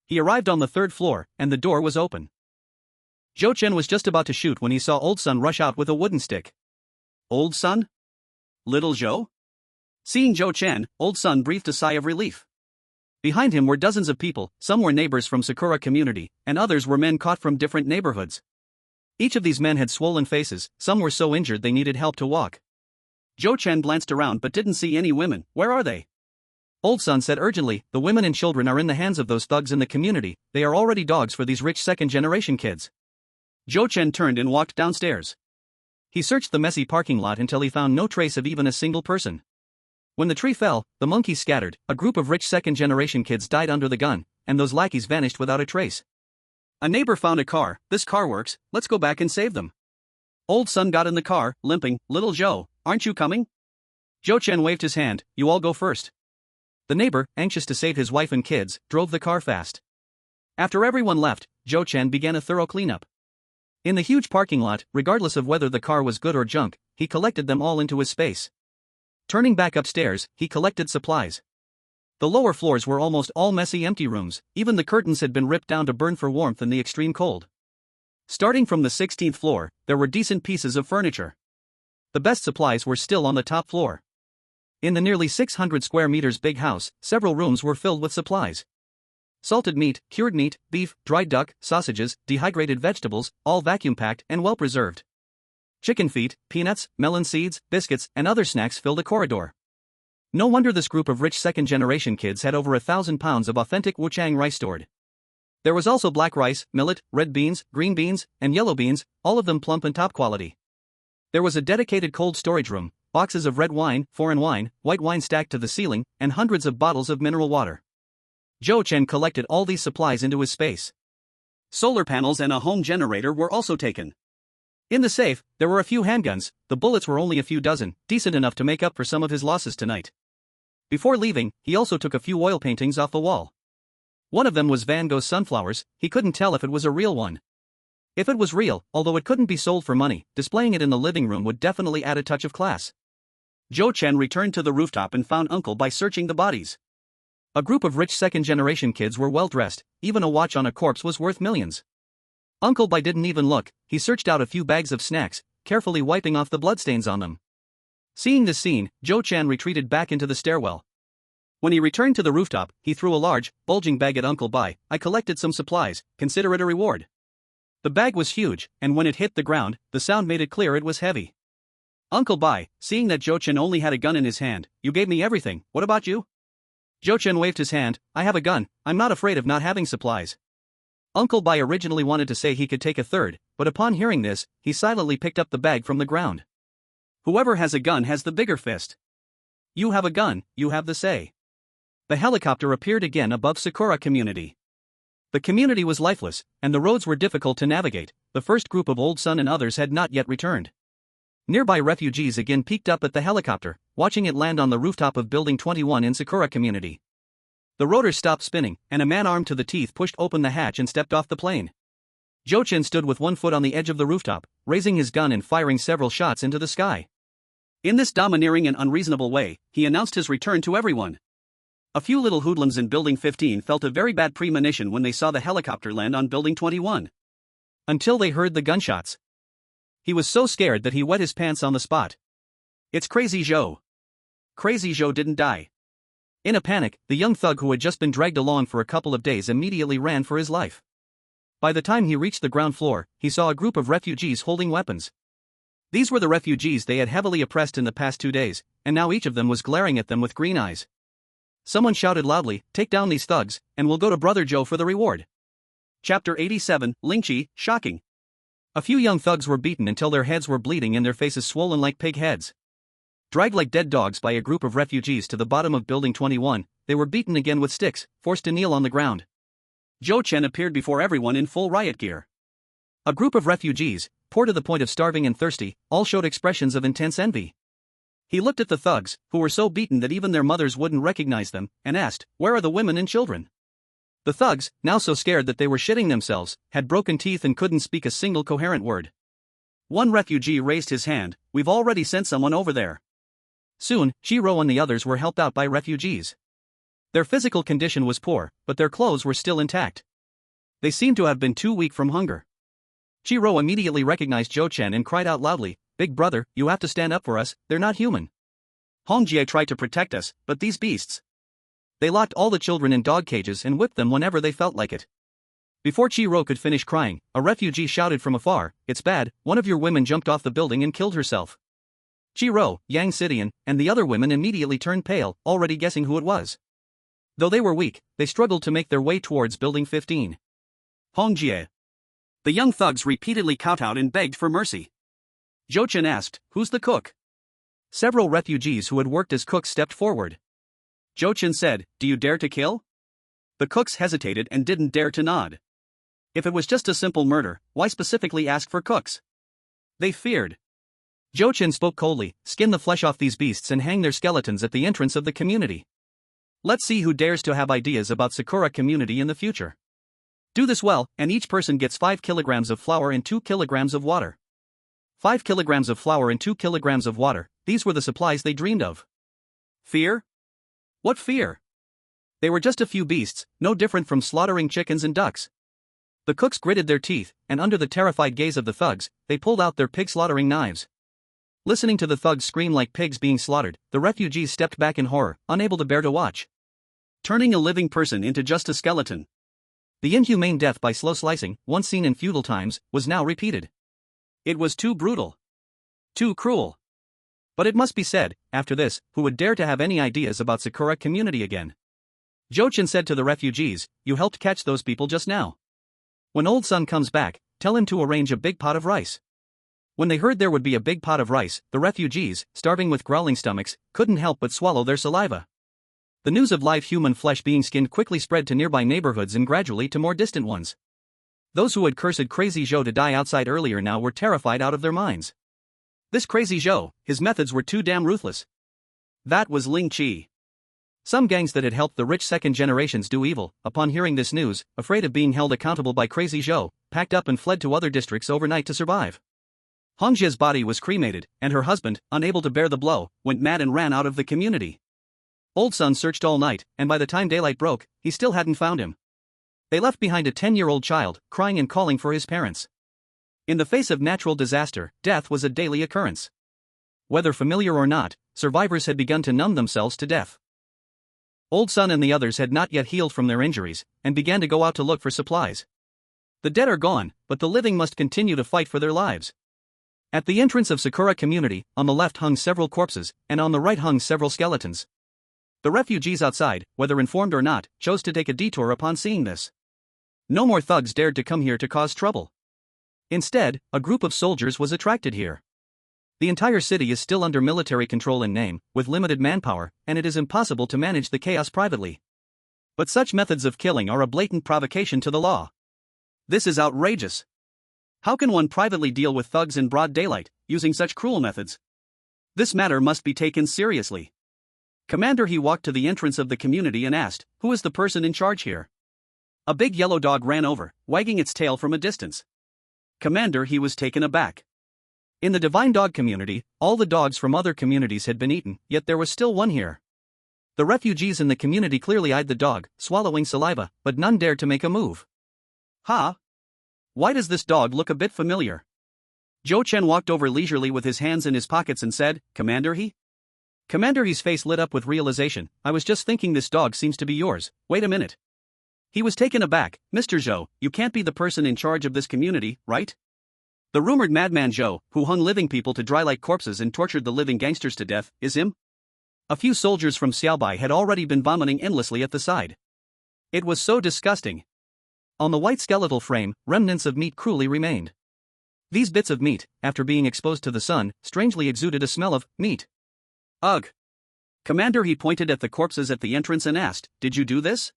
He arrived on the third floor, and the door was open. Zhou Chen was just about to shoot when he saw Old Sun rush out with a wooden stick. Old Sun? Little Zhou? Seeing Zhou Chen, Old Sun breathed a sigh of relief. Behind him were dozens of people, some were neighbors from Sakura community, and others were men caught from different neighborhoods. Each of these men had swollen faces, some were so injured they needed help to walk. Zhou Chen glanced around but didn't see any women. Where are they? Old Sun said urgently, "The women and children are in the hands of those thugs in the community, they are already dogs for these rich second-generation kids." Zhou Chen turned and walked downstairs. He searched the messy parking lot until he found no trace of even a single person. When the tree fell, the monkeys scattered, a group of rich second-generation kids died under the gun, and those lackeys vanished without a trace. A neighbor found a car. "This car works, let's go back and save them." Old Sun got in the car, limping. "Little Zhou, aren't you coming?" Zhou Chen waved his hand. "You all go first." The neighbor, anxious to save his wife and kids, drove the car fast. After everyone left, Zhou Chen began a thorough cleanup. In the huge parking lot, regardless of whether the car was good or junk, he collected them all into his space. Turning back upstairs, he collected supplies. The lower floors were almost all messy empty rooms, even the curtains had been ripped down to burn for warmth in the extreme cold. Starting from the 16th floor, there were decent pieces of furniture. The best supplies were still on the top floor. In the nearly 600 square meters big house, several rooms were filled with supplies. Salted meat, cured meat, beef, dried duck, sausages, dehydrated vegetables, all vacuum-packed and well-preserved. Chicken feet, peanuts, melon seeds, biscuits, and other snacks filled a corridor. No wonder this group of rich second-generation kids had over 1,000 pounds of authentic Wuchang rice stored. There was also black rice, millet, red beans, green beans, and yellow beans, all of them plump and top quality. There was a dedicated cold storage room, boxes of red wine, foreign wine, white wine stacked to the ceiling, and hundreds of bottles of mineral water. Zhou Chen collected all these supplies into his space. Solar panels and a home generator were also taken. In the safe, there were a few handguns. The bullets were only a few dozen, decent enough to make up for some of his losses tonight. Before leaving, he also took a few oil paintings off the wall. One of them was Van Gogh's Sunflowers. He couldn't tell if it was a real one. If it was real, although it couldn't be sold for money, displaying it in the living room would definitely add a touch of class. Zhou Chen returned to the rooftop and found Uncle Bai searching the bodies. A group of rich second-generation kids were well-dressed, even a watch on a corpse was worth millions. Uncle Bai didn't even look. He searched out a few bags of snacks, carefully wiping off the bloodstains on them. Seeing this scene, Zhou Chen retreated back into the stairwell. When he returned to the rooftop, he threw a large, bulging bag at Uncle Bai. "I collected some supplies, consider it a reward." The bag was huge, and when it hit the ground, the sound made it clear it was heavy. Uncle Bai, seeing that Jochen only had a gun in his hand, you gave me everything, what about you? Jochen waved his hand, I have a gun, I'm not afraid of not having supplies. Uncle Bai originally wanted to say he could take a third, but upon hearing this, he silently picked up the bag from the ground. Whoever has a gun has the bigger fist. You have a gun, you have the say. The helicopter appeared again above Sakura community. The community was lifeless, and the roads were difficult to navigate. The first group of Old Sun and others had not yet returned. Nearby refugees again peeked up at the helicopter, watching it land on the rooftop of Building 21 in Sakura community. The rotor stopped spinning, and a man armed to the teeth pushed open the hatch and stepped off the plane. Jochen stood with one foot on the edge of the rooftop, raising his gun and firing several shots into the sky. In this domineering and unreasonable way, he announced his return to everyone. A few little hoodlums in Building 15 felt a very bad premonition when they saw the helicopter land on Building 21. Until they heard the gunshots. He was so scared that he wet his pants on the spot. It's Crazy Joe. Crazy Joe didn't die. In a panic, the young thug who had just been dragged along for a couple of days immediately ran for his life. By the time he reached the ground floor, he saw a group of refugees holding weapons. These were the refugees they had heavily oppressed in the past 2 days, and now each of them was glaring at them with green eyes. Someone shouted loudly, "Take down these thugs, and we'll go to Brother Joe for the reward." Chapter 87, Lingqi, shocking. A few young thugs were beaten until their heads were bleeding and their faces swollen like pig heads. Dragged like dead dogs by a group of refugees to the bottom of Building 21, they were beaten again with sticks, forced to kneel on the ground. Jochen appeared before everyone in full riot gear. A group of refugees, poor to the point of starving and thirsty, all showed expressions of intense envy. He looked at the thugs, who were so beaten that even their mothers wouldn't recognize them, and asked, "Where are the women and children?" The thugs, now so scared that they were shitting themselves, had broken teeth and couldn't speak a single coherent word. One refugee raised his hand, "We've already sent someone over there." Soon, Shiro and the others were helped out by refugees. Their physical condition was poor, but their clothes were still intact. They seemed to have been too weak from hunger. Shiro immediately recognized Jochen and cried out loudly, "Big brother, you have to stand up for us, they're not human." Hongjie tried to protect us, but these beasts. They locked all the children in dog cages and whipped them whenever they felt like it. Before Chiro could finish crying, a refugee shouted from afar, "It's bad, one of your women jumped off the building and killed herself." Chiro, Yang Sidian, and the other women immediately turned pale, already guessing who it was. Though they were weak, they struggled to make their way towards Building 15. Hongjie. The young thugs repeatedly kowtowed and begged for mercy. Jochen asked, "Who's the cook?" Several refugees who had worked as cooks stepped forward. Jochen said, "Do you dare to kill?" The cooks hesitated and didn't dare to nod. If it was just a simple murder, why specifically ask for cooks? They feared. Jochen spoke coldly, "Skin the flesh off these beasts and hang their skeletons at the entrance of the community. Let's see who dares to have ideas about Sakura community in the future. Do this well, and each person gets 5 kilograms of flour and 2 kilograms of water." 5 kilograms of flour and 2 kilograms of water, these were the supplies they dreamed of. Fear? What fear? They were just a few beasts, no different from slaughtering chickens and ducks. The cooks gritted their teeth, and under the terrified gaze of the thugs, they pulled out their pig-slaughtering knives. Listening to the thugs scream like pigs being slaughtered, the refugees stepped back in horror, unable to bear to watch. Turning a living person into just a skeleton. The inhumane death by slow slicing, once seen in feudal times, was now repeated. It was too brutal. Too cruel. But it must be said, after this, who would dare to have any ideas about Sakura community again? Jochen said to the refugees, "You helped catch those people just now. When Old Sun comes back, tell him to arrange a big pot of rice." When they heard there would be a big pot of rice, the refugees, starving with growling stomachs, couldn't help but swallow their saliva. The news of live human flesh being skinned quickly spread to nearby neighborhoods and gradually to more distant ones. Those who had cursed Crazy Joe to die outside earlier now were terrified out of their minds. This Crazy Joe, his methods were too damn ruthless. That was Ling Chi. Some gangs that had helped the rich second generations do evil, upon hearing this news, afraid of being held accountable by Crazy Joe, packed up and fled to other districts overnight to survive. Hongjie's body was cremated, and her husband, unable to bear the blow, went mad and ran out of the community. Old Sun searched all night, and by the time daylight broke, he still hadn't found him. They left behind a 10-year-old child, crying and calling for his parents. In the face of natural disaster, death was a daily occurrence. Whether familiar or not, survivors had begun to numb themselves to death. Old Sun and the others had not yet healed from their injuries, and began to go out to look for supplies. The dead are gone, but the living must continue to fight for their lives. At the entrance of Sakura Community, on the left hung several corpses, and on the right hung several skeletons. The refugees outside, whether informed or not, chose to take a detour upon seeing this. No more thugs dared to come here to cause trouble. Instead, a group of soldiers was attracted here. The entire city is still under military control in name, with limited manpower, and it is impossible to manage the chaos privately. But such methods of killing are a blatant provocation to the law. This is outrageous. How can one privately deal with thugs in broad daylight, using such cruel methods? This matter must be taken seriously. Commander, he walked to the entrance of the community and asked, "Who is the person in charge here?" A big yellow dog ran over, wagging its tail from a distance. Commander, he was taken aback. In the divine dog community, all the dogs from other communities had been eaten, yet there was still one here. The refugees in the community clearly eyed the dog, swallowing saliva, but none dared to make a move. Huh? Why does this dog look a bit familiar? Zhou Chen walked over leisurely with his hands in his pockets and said, "Commander, he?" Commander, his face lit up with realization. "I was just thinking this dog seems to be yours. Wait a minute." He was taken aback. "Mr. Zhou, you can't be the person in charge of this community, right? The rumored madman Zhou, who hung living people to dry like corpses and tortured the living gangsters to death, is him?" A few soldiers from Xiaobai had already been vomiting endlessly at the side. It was so disgusting. On the white skeletal frame, remnants of meat cruelly remained. These bits of meat, after being exposed to the sun, strangely exuded a smell of meat. Ugh! Commander, he pointed at the corpses at the entrance and asked, "Did you do this?"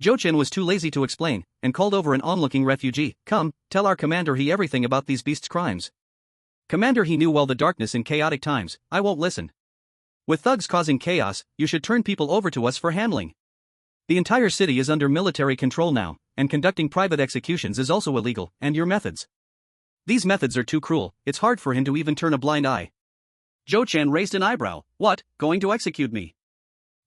Zhou Chen was too lazy to explain, and called over an onlooking refugee. "Come, tell our commander he everything about these beasts' crimes." Commander, he knew well the darkness in chaotic times. "I won't listen. With thugs causing chaos, you should turn people over to us for handling. The entire city is under military control now, and conducting private executions is also illegal, and your methods. These methods are too cruel, it's hard for him to even turn a blind eye." Zhou Chen raised an eyebrow. "What, going to execute me?"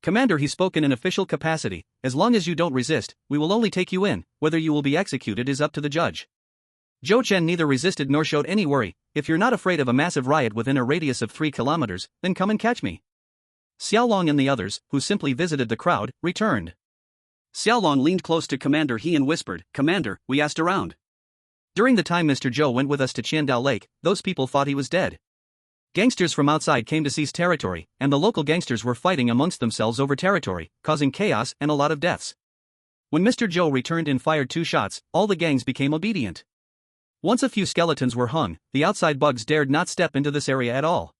Commander, he spoke in an official capacity. "As long as you don't resist, we will only take you in. Whether you will be executed is up to the judge." Zhou Chen neither resisted nor showed any worry. "If you're not afraid of a massive riot within a radius of 3 kilometers, then come and catch me." Xiaolong and the others, who simply visited the crowd, returned. Xiaolong leaned close to Commander He and whispered, "Commander, we asked around. During the time Mr. Zhou went with us to Qiandao Lake, those people thought he was dead. Gangsters from outside came to seize territory, and the local gangsters were fighting amongst themselves over territory, causing chaos and a lot of deaths. When Mr. Zhou returned and fired 2 shots, all the gangs became obedient. Once a few skeletons were hung, the outside bugs dared not step into this area at all.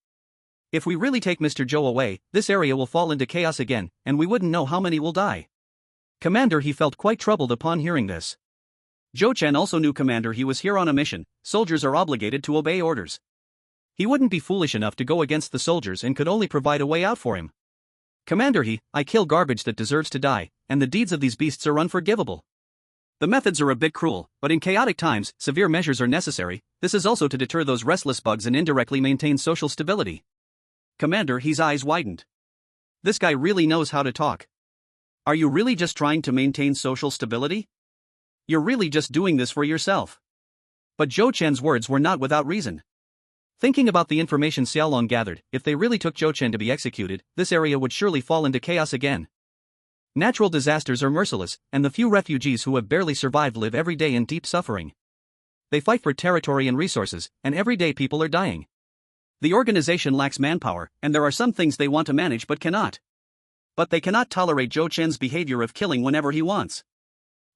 If we really take Mr. Zhou away, this area will fall into chaos again, and we wouldn't know how many will die." Commander, he felt quite troubled upon hearing this. Zhou Chen also knew Commander he was here on a mission. Soldiers are obligated to obey orders. He wouldn't be foolish enough to go against the soldiers and could only provide a way out for him. "Commander, I kill garbage that deserves to die, and the deeds of these beasts are unforgivable. The methods are a bit cruel, but in chaotic times, severe measures are necessary. This is also to deter those restless bugs and indirectly maintain social stability." Commander, his eyes widened. This guy really knows how to talk. Are you really just trying to maintain social stability? You're really just doing this for yourself. But Zhou Chen's words were not without reason. Thinking about the information Xiaolong gathered, if they really took Zhou Chen to be executed, this area would surely fall into chaos again. Natural disasters are merciless, and the few refugees who have barely survived live every day in deep suffering. They fight for territory and resources, and every day people are dying. The organization lacks manpower, and there are some things they want to manage but cannot. But they cannot tolerate Zhou Chen's behavior of killing whenever he wants.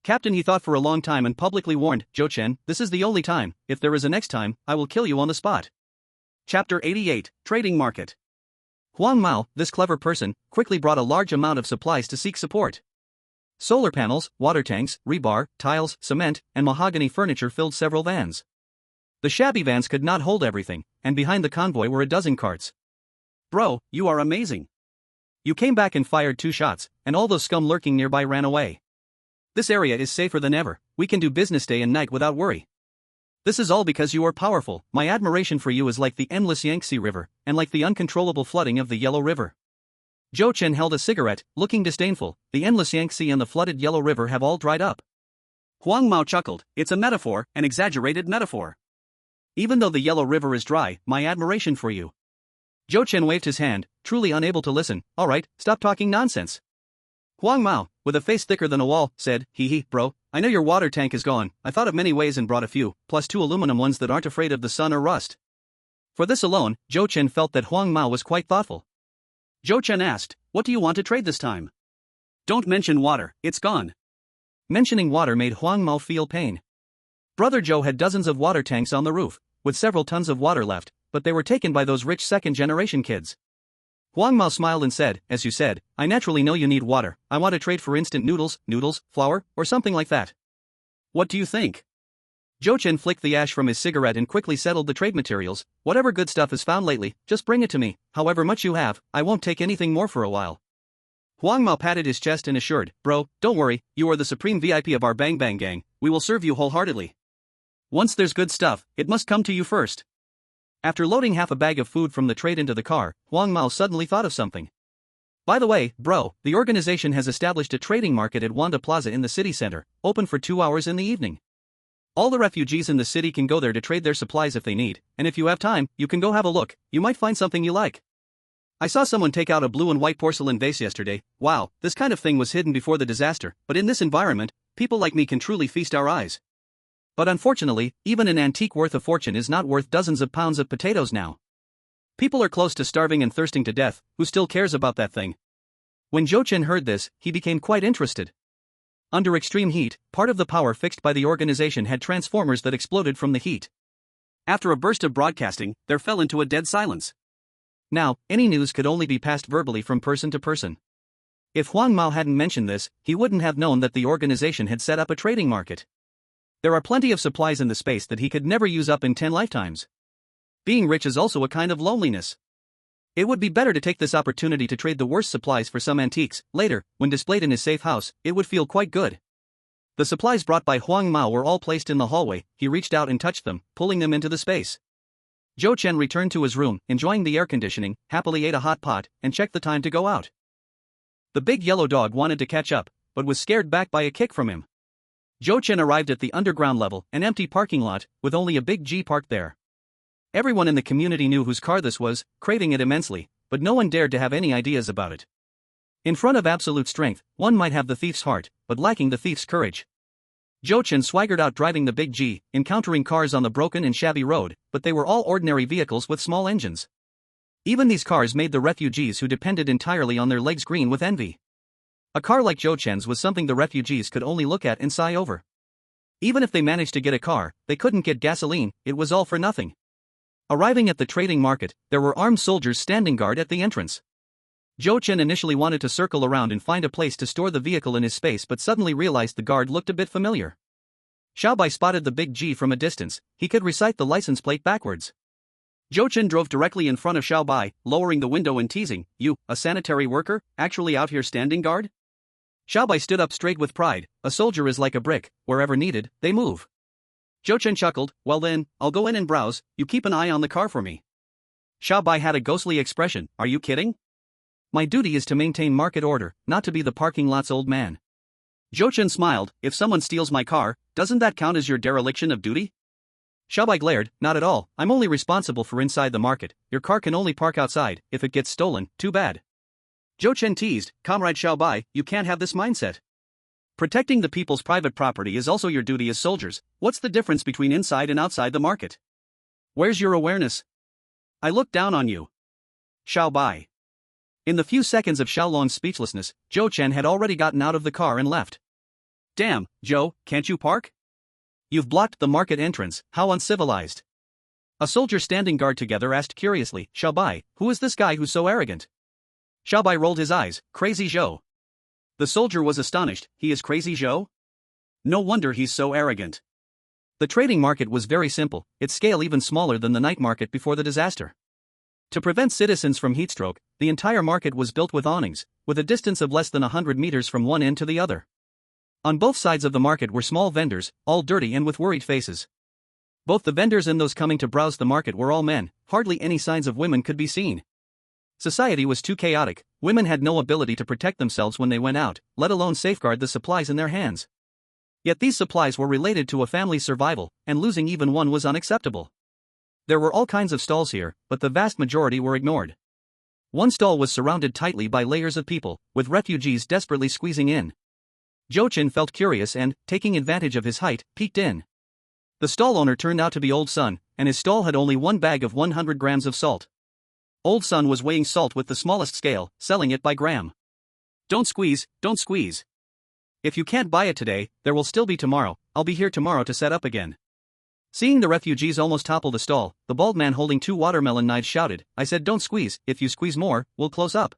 Captain, he thought for a long time and publicly warned, "Zhou Chen, this is the only time. If there is a next time, I will kill you on the spot." Chapter 88, Trading Market. Huang Mao, this clever person, quickly brought a large amount of supplies to seek support. Solar panels, water tanks, rebar, tiles, cement, and mahogany furniture filled several vans. The shabby vans could not hold everything, and behind the convoy were a dozen carts. "Bro, you are amazing. You came back and fired 2 shots, and all those scum lurking nearby ran away. This area is safer than ever. We can do business day and night without worry. This is all because you are powerful. My admiration for you is like the endless Yangtze River, and like the uncontrollable flooding of the Yellow River." Zhou Chen held a cigarette, looking disdainful. "The endless Yangtze and the flooded Yellow River have all dried up." Huang Mao chuckled. "It's a metaphor, an exaggerated metaphor. Even though the Yellow River is dry, my admiration for you." Zhou Chen waved his hand, truly unable to listen. "All right, stop talking nonsense." Huang Mao, with a face thicker than a wall, said, Bro, I know your water tank is gone. I thought of many ways and brought a few, plus 2 aluminum ones that aren't afraid of the sun or rust." For this alone, Zhou Chen felt that Huang Mao was quite thoughtful. Zhou Chen asked, "What do you want to trade this time?" "Don't mention water, it's gone." Mentioning water made Huang Mao feel pain. Brother Zhou had dozens of water tanks on the roof, with several tons of water left, but they were taken by those rich second-generation kids. Huang Mao smiled and said, "As you said, I naturally know you need water. I want to trade for instant noodles, flour, or something like that. What do you think?" Zhou Chen flicked the ash from his cigarette and quickly settled the trade materials. "Whatever good stuff is found lately, just bring it to me. However much you have, I won't take anything more for a while." Huang Mao patted his chest and assured, "Bro, don't worry, you are the supreme VIP of our Bang Bang gang, we will serve you wholeheartedly. Once there's good stuff, it must come to you first." After loading half a bag of food from the trade into the car, Huang Mao suddenly thought of something. "By the way, bro, the organization has established a trading market at Wanda Plaza in the city center, open for 2 hours in the evening. All the refugees in the city can go there to trade their supplies if they need, and if you have time, you can go have a look, you might find something you like. I saw someone take out a blue and white porcelain vase yesterday. Wow, this kind of thing was hidden before the disaster, but in this environment, people like me can truly feast our eyes. But unfortunately, even an antique worth a fortune is not worth dozens of pounds of potatoes now. People are close to starving and thirsting to death, who still cares about that thing?" When Zhou Chen heard this, he became quite interested. Under extreme heat, part of the power fixed by the organization had transformers that exploded from the heat. After a burst of broadcasting, there fell into a dead silence. Now, any news could only be passed verbally from person to person. If Huang Mao hadn't mentioned this, he wouldn't have known that the organization had set up a trading market. There are plenty of supplies in the space that he could never use up in 10 lifetimes. Being rich is also a kind of loneliness. It would be better to take this opportunity to trade the worst supplies for some antiques. Later, when displayed in his safe house, it would feel quite good. The supplies brought by Huang Mao were all placed in the hallway. He reached out and touched them, pulling them into the space. Zhou Chen returned to his room, enjoying the air conditioning, happily ate a hot pot, and checked the time to go out. The big yellow dog wanted to catch up, but was scared back by a kick from him. Zhou Chen arrived at the underground level, an empty parking lot, with only a big Jeep parked there. Everyone in the community knew whose car this was, craving it immensely, but no one dared to have any ideas about it. In front of absolute strength, one might have the thief's heart, but lacking the thief's courage. Zhou Chen swaggered out driving the big G, encountering cars on the broken and shabby road, but they were all ordinary vehicles with small engines. Even these cars made the refugees who depended entirely on their legs green with envy. A car like Zhou Chen's was something the refugees could only look at and sigh over. Even if they managed to get a car, they couldn't get gasoline, it was all for nothing. Arriving at the trading market, there were armed soldiers standing guard at the entrance. Zhou Chen initially wanted to circle around and find a place to store the vehicle in his space, but suddenly realized the guard looked a bit familiar. Xiaobai spotted the big G from a distance. He could recite the license plate backwards. Zhou Chen drove directly in front of Xiaobai, lowering the window and teasing, "You, a sanitary worker, actually out here standing guard?" Xiaobai stood up straight with pride. "A soldier is like a brick, wherever needed, they move." Zhou Chen chuckled, "Well then, I'll go in and browse, you keep an eye on the car for me." Xiaobai had a ghostly expression. "Are you kidding? My duty is to maintain market order, not to be the parking lot's old man." Zhou Chen smiled. "If someone steals my car, doesn't that count as your dereliction of duty?" Xiaobai glared. "Not at all, I'm only responsible for inside the market. Your car can only park outside. If it gets stolen, too bad." Zhou Chen teased, "Comrade Xiaobai, you can't have this mindset. Protecting the people's private property is also your duty as soldiers. What's the difference between inside and outside the market? Where's your awareness? I look down on you." Xiaobai. In the few seconds of Xiaolong's speechlessness, Zhou Chen had already gotten out of the car and left. "Damn, Zhou, can't you park? You've blocked the market entrance, how uncivilized." A soldier standing guard together asked curiously, "Xiaobai, who is this guy who's so arrogant?" Xiaobai rolled his eyes. "Crazy Zhou." The soldier was astonished. "He is Crazy Zhou? No wonder he's so arrogant." The trading market was very simple, its scale even smaller than the night market before the disaster. To prevent citizens from heatstroke, the entire market was built with awnings, with a distance of less than 100 meters from one end to the other. On both sides of the market were small vendors, all dirty and with worried faces. Both the vendors and those coming to browse the market were all men, hardly any signs of women could be seen. Society was too chaotic, women had no ability to protect themselves when they went out, let alone safeguard the supplies in their hands. Yet these supplies were related to a family's survival, and losing even one was unacceptable. There were all kinds of stalls here, but the vast majority were ignored. One stall was surrounded tightly by layers of people, with refugees desperately squeezing in. Zhou Chen felt curious and, taking advantage of his height, peeked in. The stall owner turned out to be Old Sun, and his stall had only one bag of 100 grams of salt. Old Son was weighing salt with the smallest scale, selling it by gram. Don't squeeze, don't squeeze. If you can't buy it today, there will still be tomorrow. I'll be here tomorrow to set up again. Seeing the refugees almost topple the stall, the bald man holding 2 watermelon knives shouted, I said don't squeeze, if you squeeze more, we'll close up.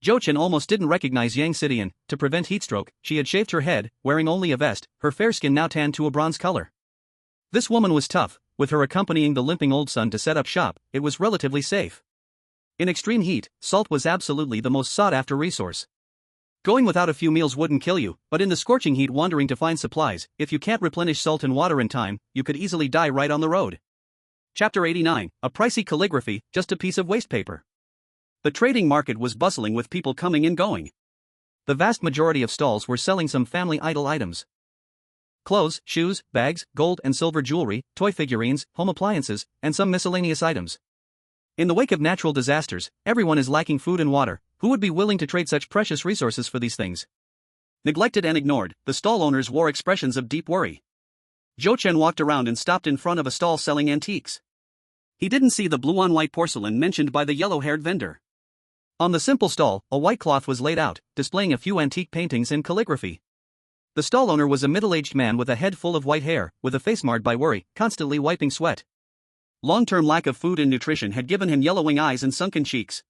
Jochen almost didn't recognize Yang Sidian. To prevent heatstroke, she had shaved her head, wearing only a vest, her fair skin now tanned to a bronze color. This woman was tough, with her accompanying the limping Old Son to set up shop. It was relatively safe. In extreme heat, salt was absolutely the most sought-after resource. Going without a few meals wouldn't kill you, but in the scorching heat wandering to find supplies, if you can't replenish salt and water in time, you could easily die right on the road. Chapter 89, a pricey calligraphy, just a piece of waste paper. The trading market was bustling with people coming and going. The vast majority of stalls were selling some family idol items. Clothes, shoes, bags, gold and silver jewelry, toy figurines, home appliances, and some miscellaneous items. In the wake of natural disasters, everyone is lacking food and water. Who would be willing to trade such precious resources for these things? Neglected and ignored, the stall owners wore expressions of deep worry. Jochen walked around and stopped in front of a stall selling antiques. He didn't see the blue-on-white porcelain mentioned by the yellow-haired vendor. On the simple stall, a white cloth was laid out, displaying a few antique paintings and calligraphy. The stall owner was a middle-aged man with a head full of white hair, with a face marred by worry, constantly wiping sweat. Long-term lack of food and nutrition had given him yellowing eyes and sunken cheeks.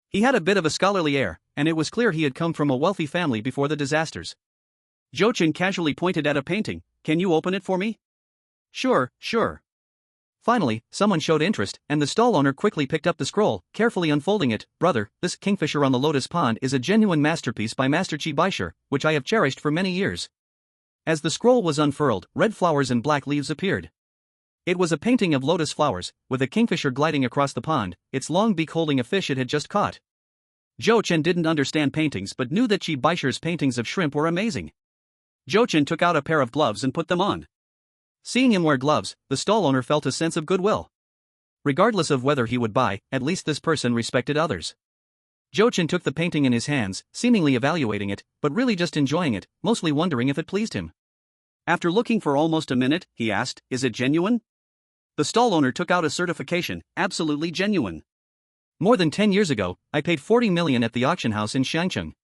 He had a bit of a scholarly air, and it was clear he had come from a wealthy family before the disasters. Jochen casually pointed at a painting. Can you open it for me? Sure. Finally, someone showed interest, and the stall owner quickly picked up the scroll, carefully unfolding it. Brother, this kingfisher on the lotus pond is a genuine masterpiece by Master Chi Baisher, which I have cherished for many years. As the scroll was unfurled, red flowers and black leaves appeared. It was a painting of lotus flowers, with a kingfisher gliding across the pond, its long beak holding a fish it had just caught. Jochen didn't understand paintings but knew that Chi Baisher's paintings of shrimp were amazing. Jochen took out a pair of gloves and put them on. Seeing him wear gloves, the stall owner felt a sense of goodwill. Regardless of whether he would buy, at least this person respected others. Jochen took the painting in his hands, seemingly evaluating it, but really just enjoying it, mostly wondering if it pleased him. After looking for almost a minute, he asked, "Is it genuine?" The stall owner took out a certification, absolutely genuine. More than 10 years ago, I paid 40 million at the auction house in Shangcheng.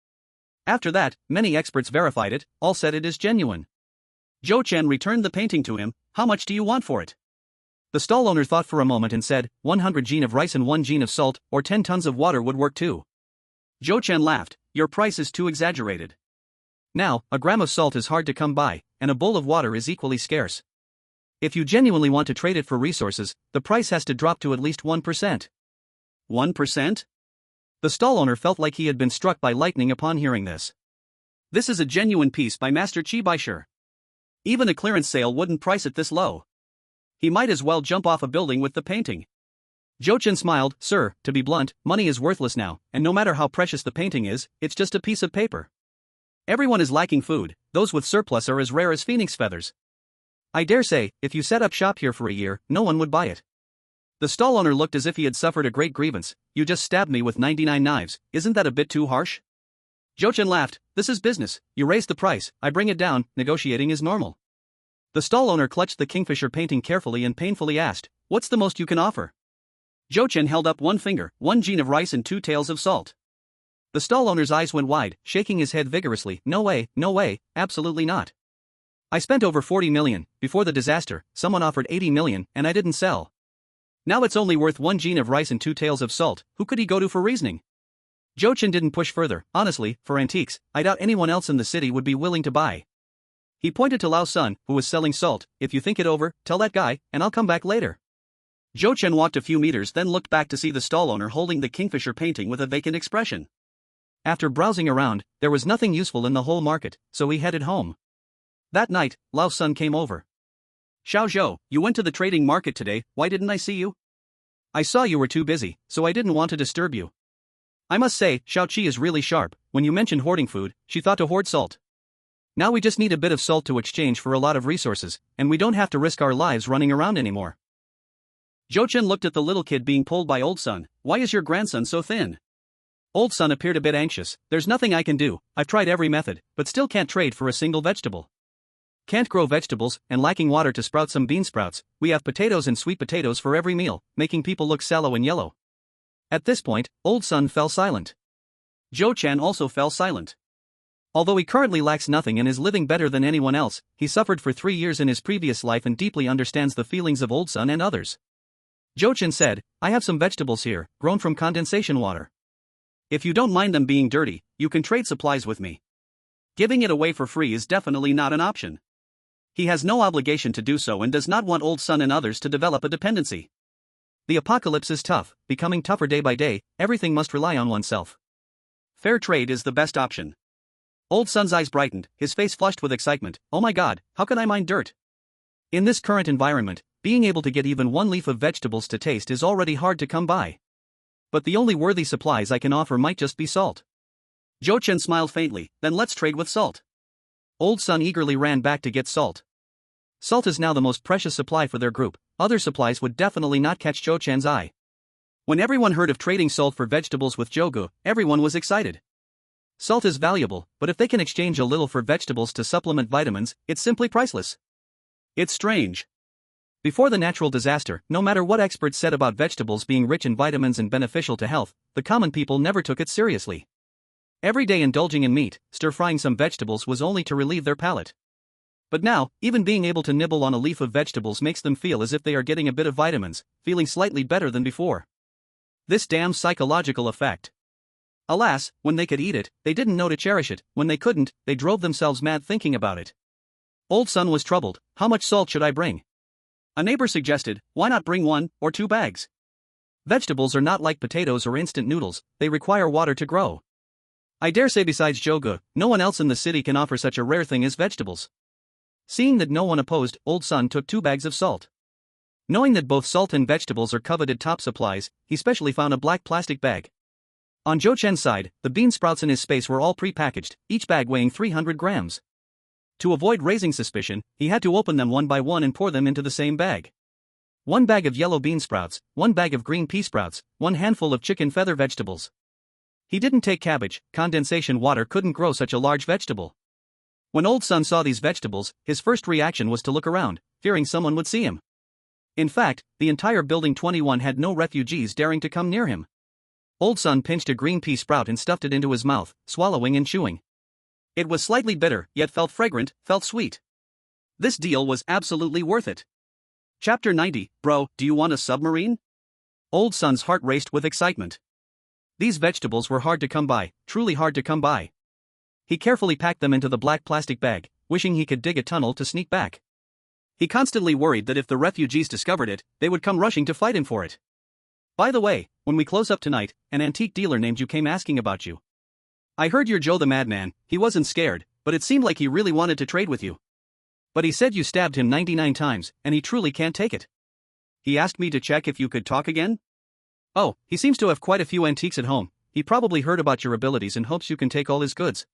After that, many experts verified it, all said it is genuine. Jochen returned the painting to him. How much do you want for it? The stall owner thought for a moment and said, 100 gin of rice and 1 gin of salt, or 10 tons of water would work too. Jochen laughed. Your price is too exaggerated. Now, a gram of salt is hard to come by, and a bowl of water is equally scarce. If you genuinely want to trade it for resources, the price has to drop to at least 1%. 1%? The stall owner felt like he had been struck by lightning upon hearing this. This is a genuine piece by Master Chi Baisher. Even a clearance sale wouldn't price it this low. He might as well jump off a building with the painting. Jochen smiled. Sir, to be blunt, money is worthless now, and no matter how precious the painting is, it's just a piece of paper. Everyone is lacking food, those with surplus are as rare as phoenix feathers. I dare say, if you set up shop here for a year, no one would buy it. The stall owner looked as if he had suffered a great grievance. You just stabbed me with 99 knives, isn't that a bit too harsh? Jochen laughed. This is business, you raise the price, I bring it down, negotiating is normal. The stall owner clutched the kingfisher painting carefully and painfully asked, what's the most you can offer? Jochen held up one finger, 1 gin of rice and 2 taels of salt. The stall owner's eyes went wide, shaking his head vigorously. No way, absolutely not. I spent over 40 million, before the disaster, someone offered 80 million, and I didn't sell. Now it's only worth 1 gin of rice and 2 taels of salt, who could he go to for reasoning? Jochen didn't push further. Honestly, for antiques, I doubt anyone else in the city would be willing to buy. He pointed to Lao Sun, who was selling salt. If you think it over, tell that guy, and I'll come back later. Jochen walked a few meters then looked back to see the stall owner holding the kingfisher painting with a vacant expression. After browsing around, there was nothing useful in the whole market, so he headed home. That night, Lao Sun came over. Xiao Zhou, you went to the trading market today, why didn't I see you? I saw you were too busy, so I didn't want to disturb you. I must say, Xiao Qi is really sharp. When you mentioned hoarding food, she thought to hoard salt. Now we just need a bit of salt to exchange for a lot of resources, and we don't have to risk our lives running around anymore. Jochen looked at the little kid being pulled by Old Son. Why is your grandson so thin? Old Son appeared a bit anxious. There's nothing I can do, I've tried every method, but still can't trade for a single vegetable. Can't grow vegetables, and lacking water to sprout some bean sprouts, we have potatoes and sweet potatoes for every meal, making people look sallow and yellow. At this point, Old Sun fell silent. Joe-chan also fell silent. Although he currently lacks nothing and is living better than anyone else, he suffered for 3 years in his previous life and deeply understands the feelings of Old Sun and others. Joe-chan said, I have some vegetables here, grown from condensation water. If you don't mind them being dirty, you can trade supplies with me. Giving it away for free is definitely not an option. He has no obligation to do so and does not want Old Sun and others to develop a dependency. The apocalypse is tough, becoming tougher day by day, everything must rely on oneself. Fair trade is the best option. Old Sun's eyes brightened, his face flushed with excitement. Oh my god, how can I mine dirt? In this current environment, being able to get even one leaf of vegetables to taste is already hard to come by. But the only worthy supplies I can offer might just be salt. Joe-chan smiled faintly, then let's trade with salt. Old Sun eagerly ran back to get salt. Salt is now the most precious supply for their group, other supplies would definitely not catch Joe-chan's eye. When everyone heard of trading salt for vegetables with Jogu, everyone was excited. Salt is valuable, but if they can exchange a little for vegetables to supplement vitamins, it's simply priceless. It's strange. Before the natural disaster, no matter what experts said about vegetables being rich in vitamins and beneficial to health, the common people never took it seriously. Every day indulging in meat, stir-frying some vegetables was only to relieve their palate. But now, even being able to nibble on a leaf of vegetables makes them feel as if they are getting a bit of vitamins, feeling slightly better than before. This damn psychological effect. Alas, when they could eat it, they didn't know to cherish it, when they couldn't, they drove themselves mad thinking about it. Old Sun was troubled, how much salt should I bring? A neighbor suggested, why not bring 1 or 2 bags? Vegetables are not like potatoes or instant noodles, they require water to grow. I dare say besides Jogu, no one else in the city can offer such a rare thing as vegetables. Seeing that no one opposed, Old Sun took 2 bags of salt. Knowing that both salt and vegetables are coveted top supplies, he specially found a black plastic bag. On Joe-chan's side, the bean sprouts in his space were all pre-packaged, each bag weighing 300 grams. To avoid raising suspicion, he had to open them one by one and pour them into the same bag. 1 bag of yellow bean sprouts, 1 bag of green pea sprouts, 1 handful of chicken feather vegetables. He didn't take cabbage, condensation water couldn't grow such a large vegetable. When Old Sun saw these vegetables, his first reaction was to look around, fearing someone would see him. In fact, the entire Building 21 had no refugees daring to come near him. Old Sun pinched a green pea sprout and stuffed it into his mouth, swallowing and chewing. It was slightly bitter, yet felt fragrant, felt sweet. This deal was absolutely worth it. Chapter 90, Bro, do you want a submarine? Old Sun's heart raced with excitement. These vegetables were hard to come by, truly hard to come by. He carefully packed them into the black plastic bag, wishing he could dig a tunnel to sneak back. He constantly worried that if the refugees discovered it, they would come rushing to fight him for it. By the way, when we close up tonight, an antique dealer named you came asking about you. I heard you're Joe the Madman. He wasn't scared, but it seemed like he really wanted to trade with you. But he said you stabbed him 99 times, and he truly can't take it. He asked me to check if you could talk again? Oh, he seems to have quite a few antiques at home. He probably heard about your abilities and hopes you can take all his goods.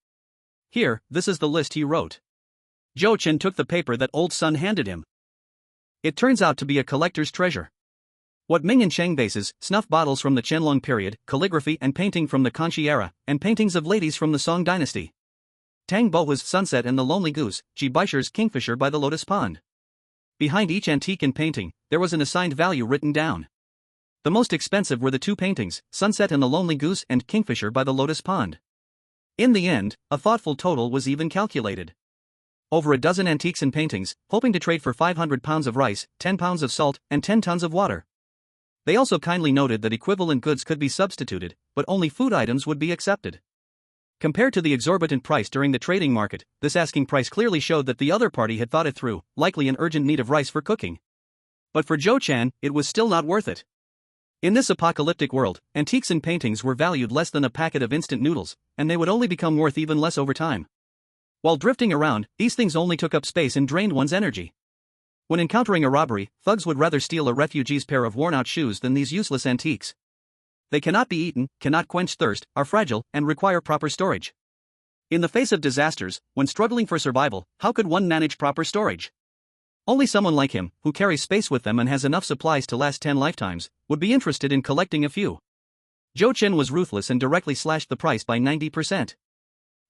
Here, this is the list he wrote. Joe-chan took the paper that Old Sun handed him. It turns out to be a collector's treasure. What Ming and Shang vases, snuff bottles from the Qianlong period, calligraphy and painting from the Kangxi era, and paintings of ladies from the Song dynasty. Tang Bohua's Sunset and the Lonely Goose, Ji Baisher's Kingfisher by the Lotus Pond. Behind each antique and painting, there was an assigned value written down. The most expensive were the 2 paintings, Sunset and the Lonely Goose and Kingfisher by the Lotus Pond. In the end, a thoughtful total was even calculated. Over a dozen antiques and paintings, hoping to trade for 500 pounds of rice, 10 pounds of salt, and 10 tons of water. They also kindly noted that equivalent goods could be substituted, but only food items would be accepted. Compared to the exorbitant price during the trading market, this asking price clearly showed that the other party had thought it through, likely in urgent need of rice for cooking. But for Joe-chan, it was still not worth it. In this apocalyptic world, antiques and paintings were valued less than a packet of instant noodles, and they would only become worth even less over time. While drifting around, these things only took up space and drained one's energy. When encountering a robbery, thugs would rather steal a refugee's pair of worn-out shoes than these useless antiques. They cannot be eaten, cannot quench thirst, are fragile, and require proper storage. In the face of disasters, when struggling for survival, how could one manage proper storage? Only someone like him, who carries space with them and has enough supplies to last 10 lifetimes, would be interested in collecting a few. Joe-chan was ruthless and directly slashed the price by 90%.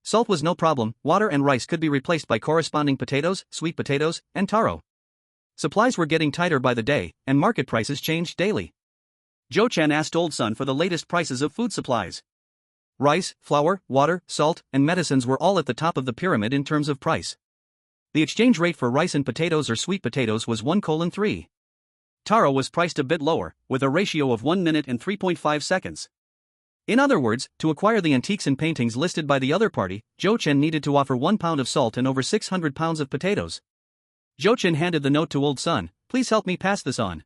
Salt was no problem, water and rice could be replaced by corresponding potatoes, sweet potatoes, and taro. Supplies were getting tighter by the day, and market prices changed daily. Zhou Chen asked Old Sun for the latest prices of food supplies. Rice, flour, water, salt, and medicines were all at the top of the pyramid in terms of price. The exchange rate for rice and potatoes or sweet potatoes was 1:3. Taro was priced a bit lower, with a ratio of 1 minute and 3.5 seconds. In other words, to acquire the antiques and paintings listed by the other party, Zhou Chen needed to offer 1 pound of salt and over 600 pounds of potatoes. Zhou Chen handed the note to Old Sun. Please help me pass this on.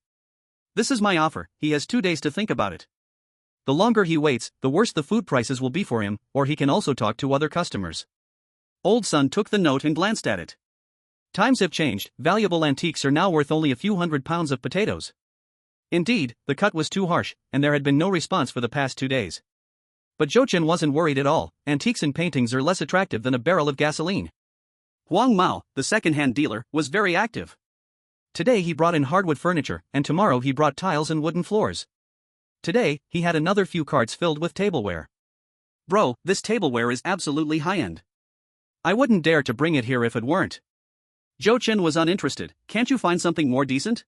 This is my offer, he has 2 days to think about it. The longer he waits, the worse the food prices will be for him, or he can also talk to other customers. Old Sun took the note and glanced at it. Times have changed, valuable antiques are now worth only a few hundred pounds of potatoes. Indeed, the cut was too harsh, and there had been no response for the past 2 days. But Zhou Chen wasn't worried at all. Antiques and paintings are less attractive than a barrel of gasoline. Huang Mao, the second-hand dealer, was very active. Today he brought in hardwood furniture, and tomorrow he brought tiles and wooden floors. Today, he had another few carts filled with tableware. Bro, this tableware is absolutely high-end. I wouldn't dare to bring it here if it weren't. Zhou Chen was uninterested. Can't you find something more decent?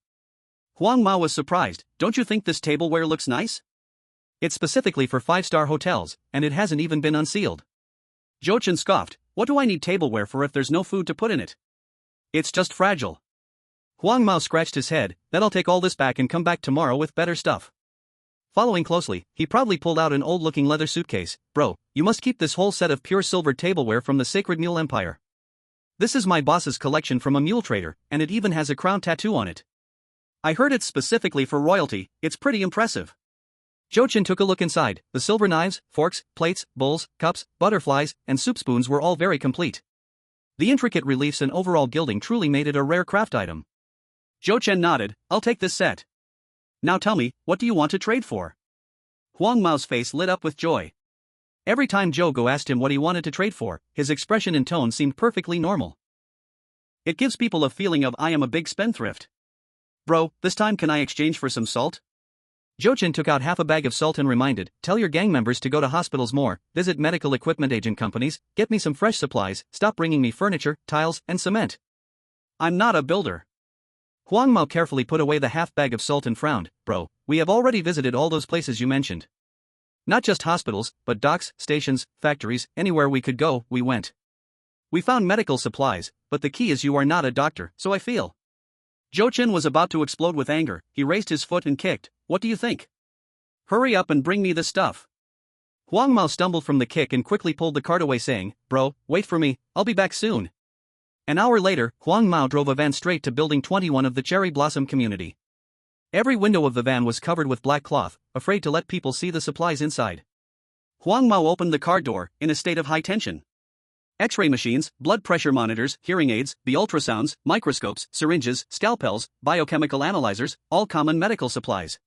Huang Mao was surprised. Don't you think this tableware looks nice? It's specifically for 5-star hotels, and it hasn't even been unsealed. Zhou Chen scoffed. What do I need tableware for if there's no food to put in it? It's just fragile. Huang Mao scratched his head. Then I'll take all this back and come back tomorrow with better stuff. Following closely, he proudly pulled out an old-looking leather suitcase. Bro, you must keep this whole set of pure silver tableware from the Sacred Mule Empire. This is my boss's collection from a mule trader, and it even has a crown tattoo on it. I heard it's specifically for royalty. It's pretty impressive. Zhou Chen took a look inside. The silver knives, forks, plates, bowls, cups, butterflies, and soup spoons were all very complete. The intricate reliefs and overall gilding truly made it a rare craft item. Zhou Chen nodded. I'll take this set. Now tell me, what do you want to trade for? Huang Mao's face lit up with joy. Every time Zhou Go asked him what he wanted to trade for, his expression and tone seemed perfectly normal. It gives people a feeling of I am a big spendthrift. Bro, this time can I exchange for some salt? Zhou Chen took out half a bag of salt and reminded, tell your gang members to go to hospitals more, visit medical equipment agent companies, get me some fresh supplies, stop bringing me furniture, tiles, and cement. I'm not a builder. Huang Mao carefully put away the half bag of salt and frowned. Bro, we have already visited all those places you mentioned. Not just hospitals, but docks, stations, factories, anywhere we could go, we went. We found medical supplies, but the key is you are not a doctor, so I feel. Zhou Chen was about to explode with anger. He raised his foot and kicked. What do you think? Hurry up and bring me the stuff. Huang Mao stumbled from the kick and quickly pulled the cart away saying, Bro, wait for me, I'll be back soon. An hour later, Huang Mao drove a van straight to Building 21 of the Cherry Blossom community. Every window of the van was covered with black cloth, afraid to let people see the supplies inside. Huang Mao opened the car door, in a state of high tension. X-ray machines, blood pressure monitors, hearing aids, the ultrasounds, microscopes, syringes, scalpels, biochemical analyzers, all common medical supplies.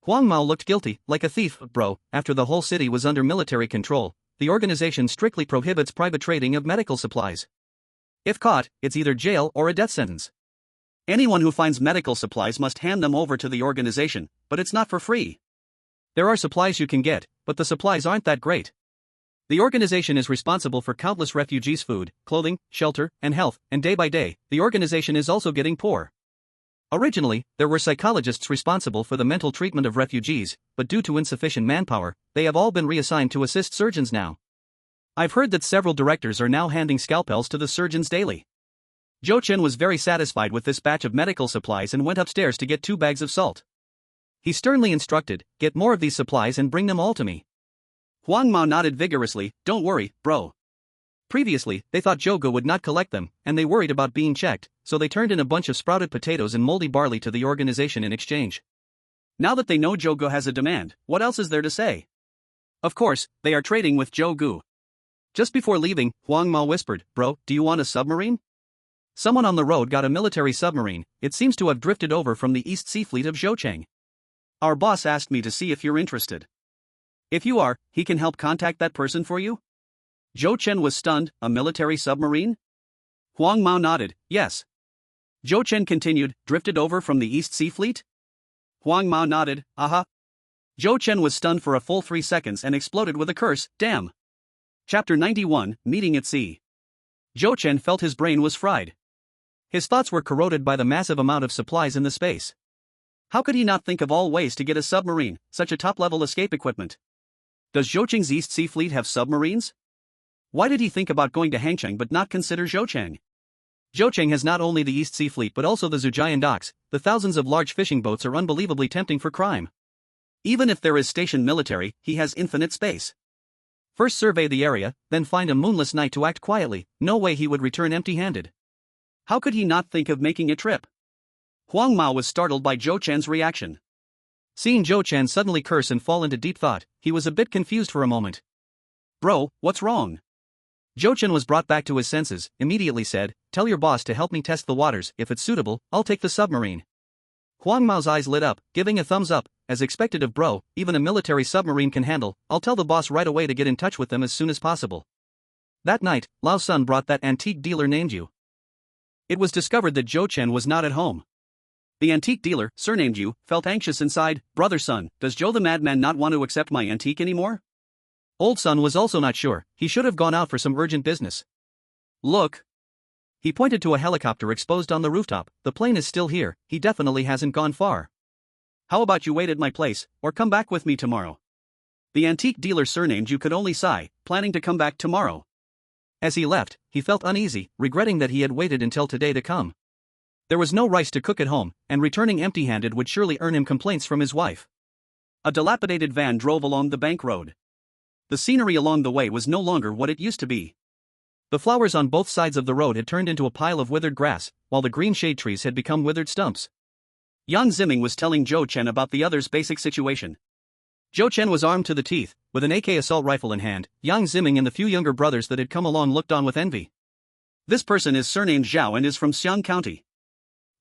Huang Mao looked guilty, like a thief. Bro, after the whole city was under military control, the organization strictly prohibits private trading of medical supplies. If caught, it's either jail or a death sentence. Anyone who finds medical supplies must hand them over to the organization, but it's not for free. There are supplies you can get, but the supplies aren't that great. The organization is responsible for countless refugees' food, clothing, shelter, and health, and day by day, the organization is also getting poor. Originally, there were psychologists responsible for the mental treatment of refugees, but due to insufficient manpower, they have all been reassigned to assist surgeons now. I've heard that several directors are now handing scalpels to the surgeons daily. Zhou Chen was very satisfied with this batch of medical supplies and went upstairs to get 2 bags of salt. He sternly instructed, get more of these supplies and bring them all to me. Huang Mao nodded vigorously, don't worry, bro. Previously, they thought Zhou Go would not collect them, and they worried about being checked, so they turned in a bunch of sprouted potatoes and moldy barley to the organization in exchange. Now that they know Zhou Go has a demand, what else is there to say? Of course, they are trading with Zhou Go. Just before leaving, Huang Mao whispered, bro, do you want a submarine? Someone on the road got a military submarine. It seems to have drifted over from the East Sea Fleet of Zhoucheng. Our boss asked me to see if you're interested. If you are, he can help contact that person for you? Zhou Chen was stunned. A military submarine? Huang Mao nodded, yes. Zhou Chen continued, drifted over from the East Sea Fleet? Huang Mao nodded, Zhou Chen was stunned for a full 3 seconds and exploded with a curse, damn. Chapter 91, Meeting at Sea. Zhou Chen felt his brain was fried. His thoughts were corroded by the massive amount of supplies in the space. How could he not think of all ways to get a submarine, such a top-level escape equipment? Does Zhoucheng's East Sea Fleet have submarines? Why did he think about going to Hangcheng but not consider Zhoucheng? Zhoucheng has not only the East Sea Fleet but also the Zhujian docks. The thousands of large fishing boats are unbelievably tempting for crime. Even if there is stationed military, he has infinite space. First survey the area, then find a moonless night to act quietly. No way he would return empty-handed. How could he not think of making a trip? Huang Mao was startled by Zhou Chen's reaction. Seeing Zhou Chen suddenly curse and fall into deep thought, he was a bit confused for a moment. Bro, what's wrong? Zhou Chen was brought back to his senses, immediately said, tell your boss to help me test the waters. If it's suitable, I'll take the submarine. Huang Mao's eyes lit up, giving a thumbs up. As expected of bro, even a military submarine can handle. I'll tell the boss right away to get in touch with them as soon as possible. That night, Lao Sun brought that antique dealer named Yu. It was discovered that Zhou Chen was not at home. The antique dealer, surnamed Yu, felt anxious inside. Brother Sun, does Zhou the madman not want to accept my antique anymore? Old Sun was also not sure. He should have gone out for some urgent business. Look. He pointed to a helicopter exposed on the rooftop. The plane is still here. He definitely hasn't gone far. How about you wait at my place, or come back with me tomorrow? The antique dealer surnamed Yu could only sigh, planning to come back tomorrow. As he left, he felt uneasy, regretting that he had waited until today to come. There was no rice to cook at home, and returning empty-handed would surely earn him complaints from his wife. A dilapidated van drove along the bank road. The scenery along the way was no longer what it used to be. The flowers on both sides of the road had turned into a pile of withered grass, while the green shade trees had become withered stumps. Yang Ziming was telling Zhou Chen about the other's basic situation. Zhou Chen was armed to the teeth, with an AK assault rifle in hand. Yang Ziming and the few younger brothers that had come along looked on with envy. This person is surnamed Zhao and is from Xiang County.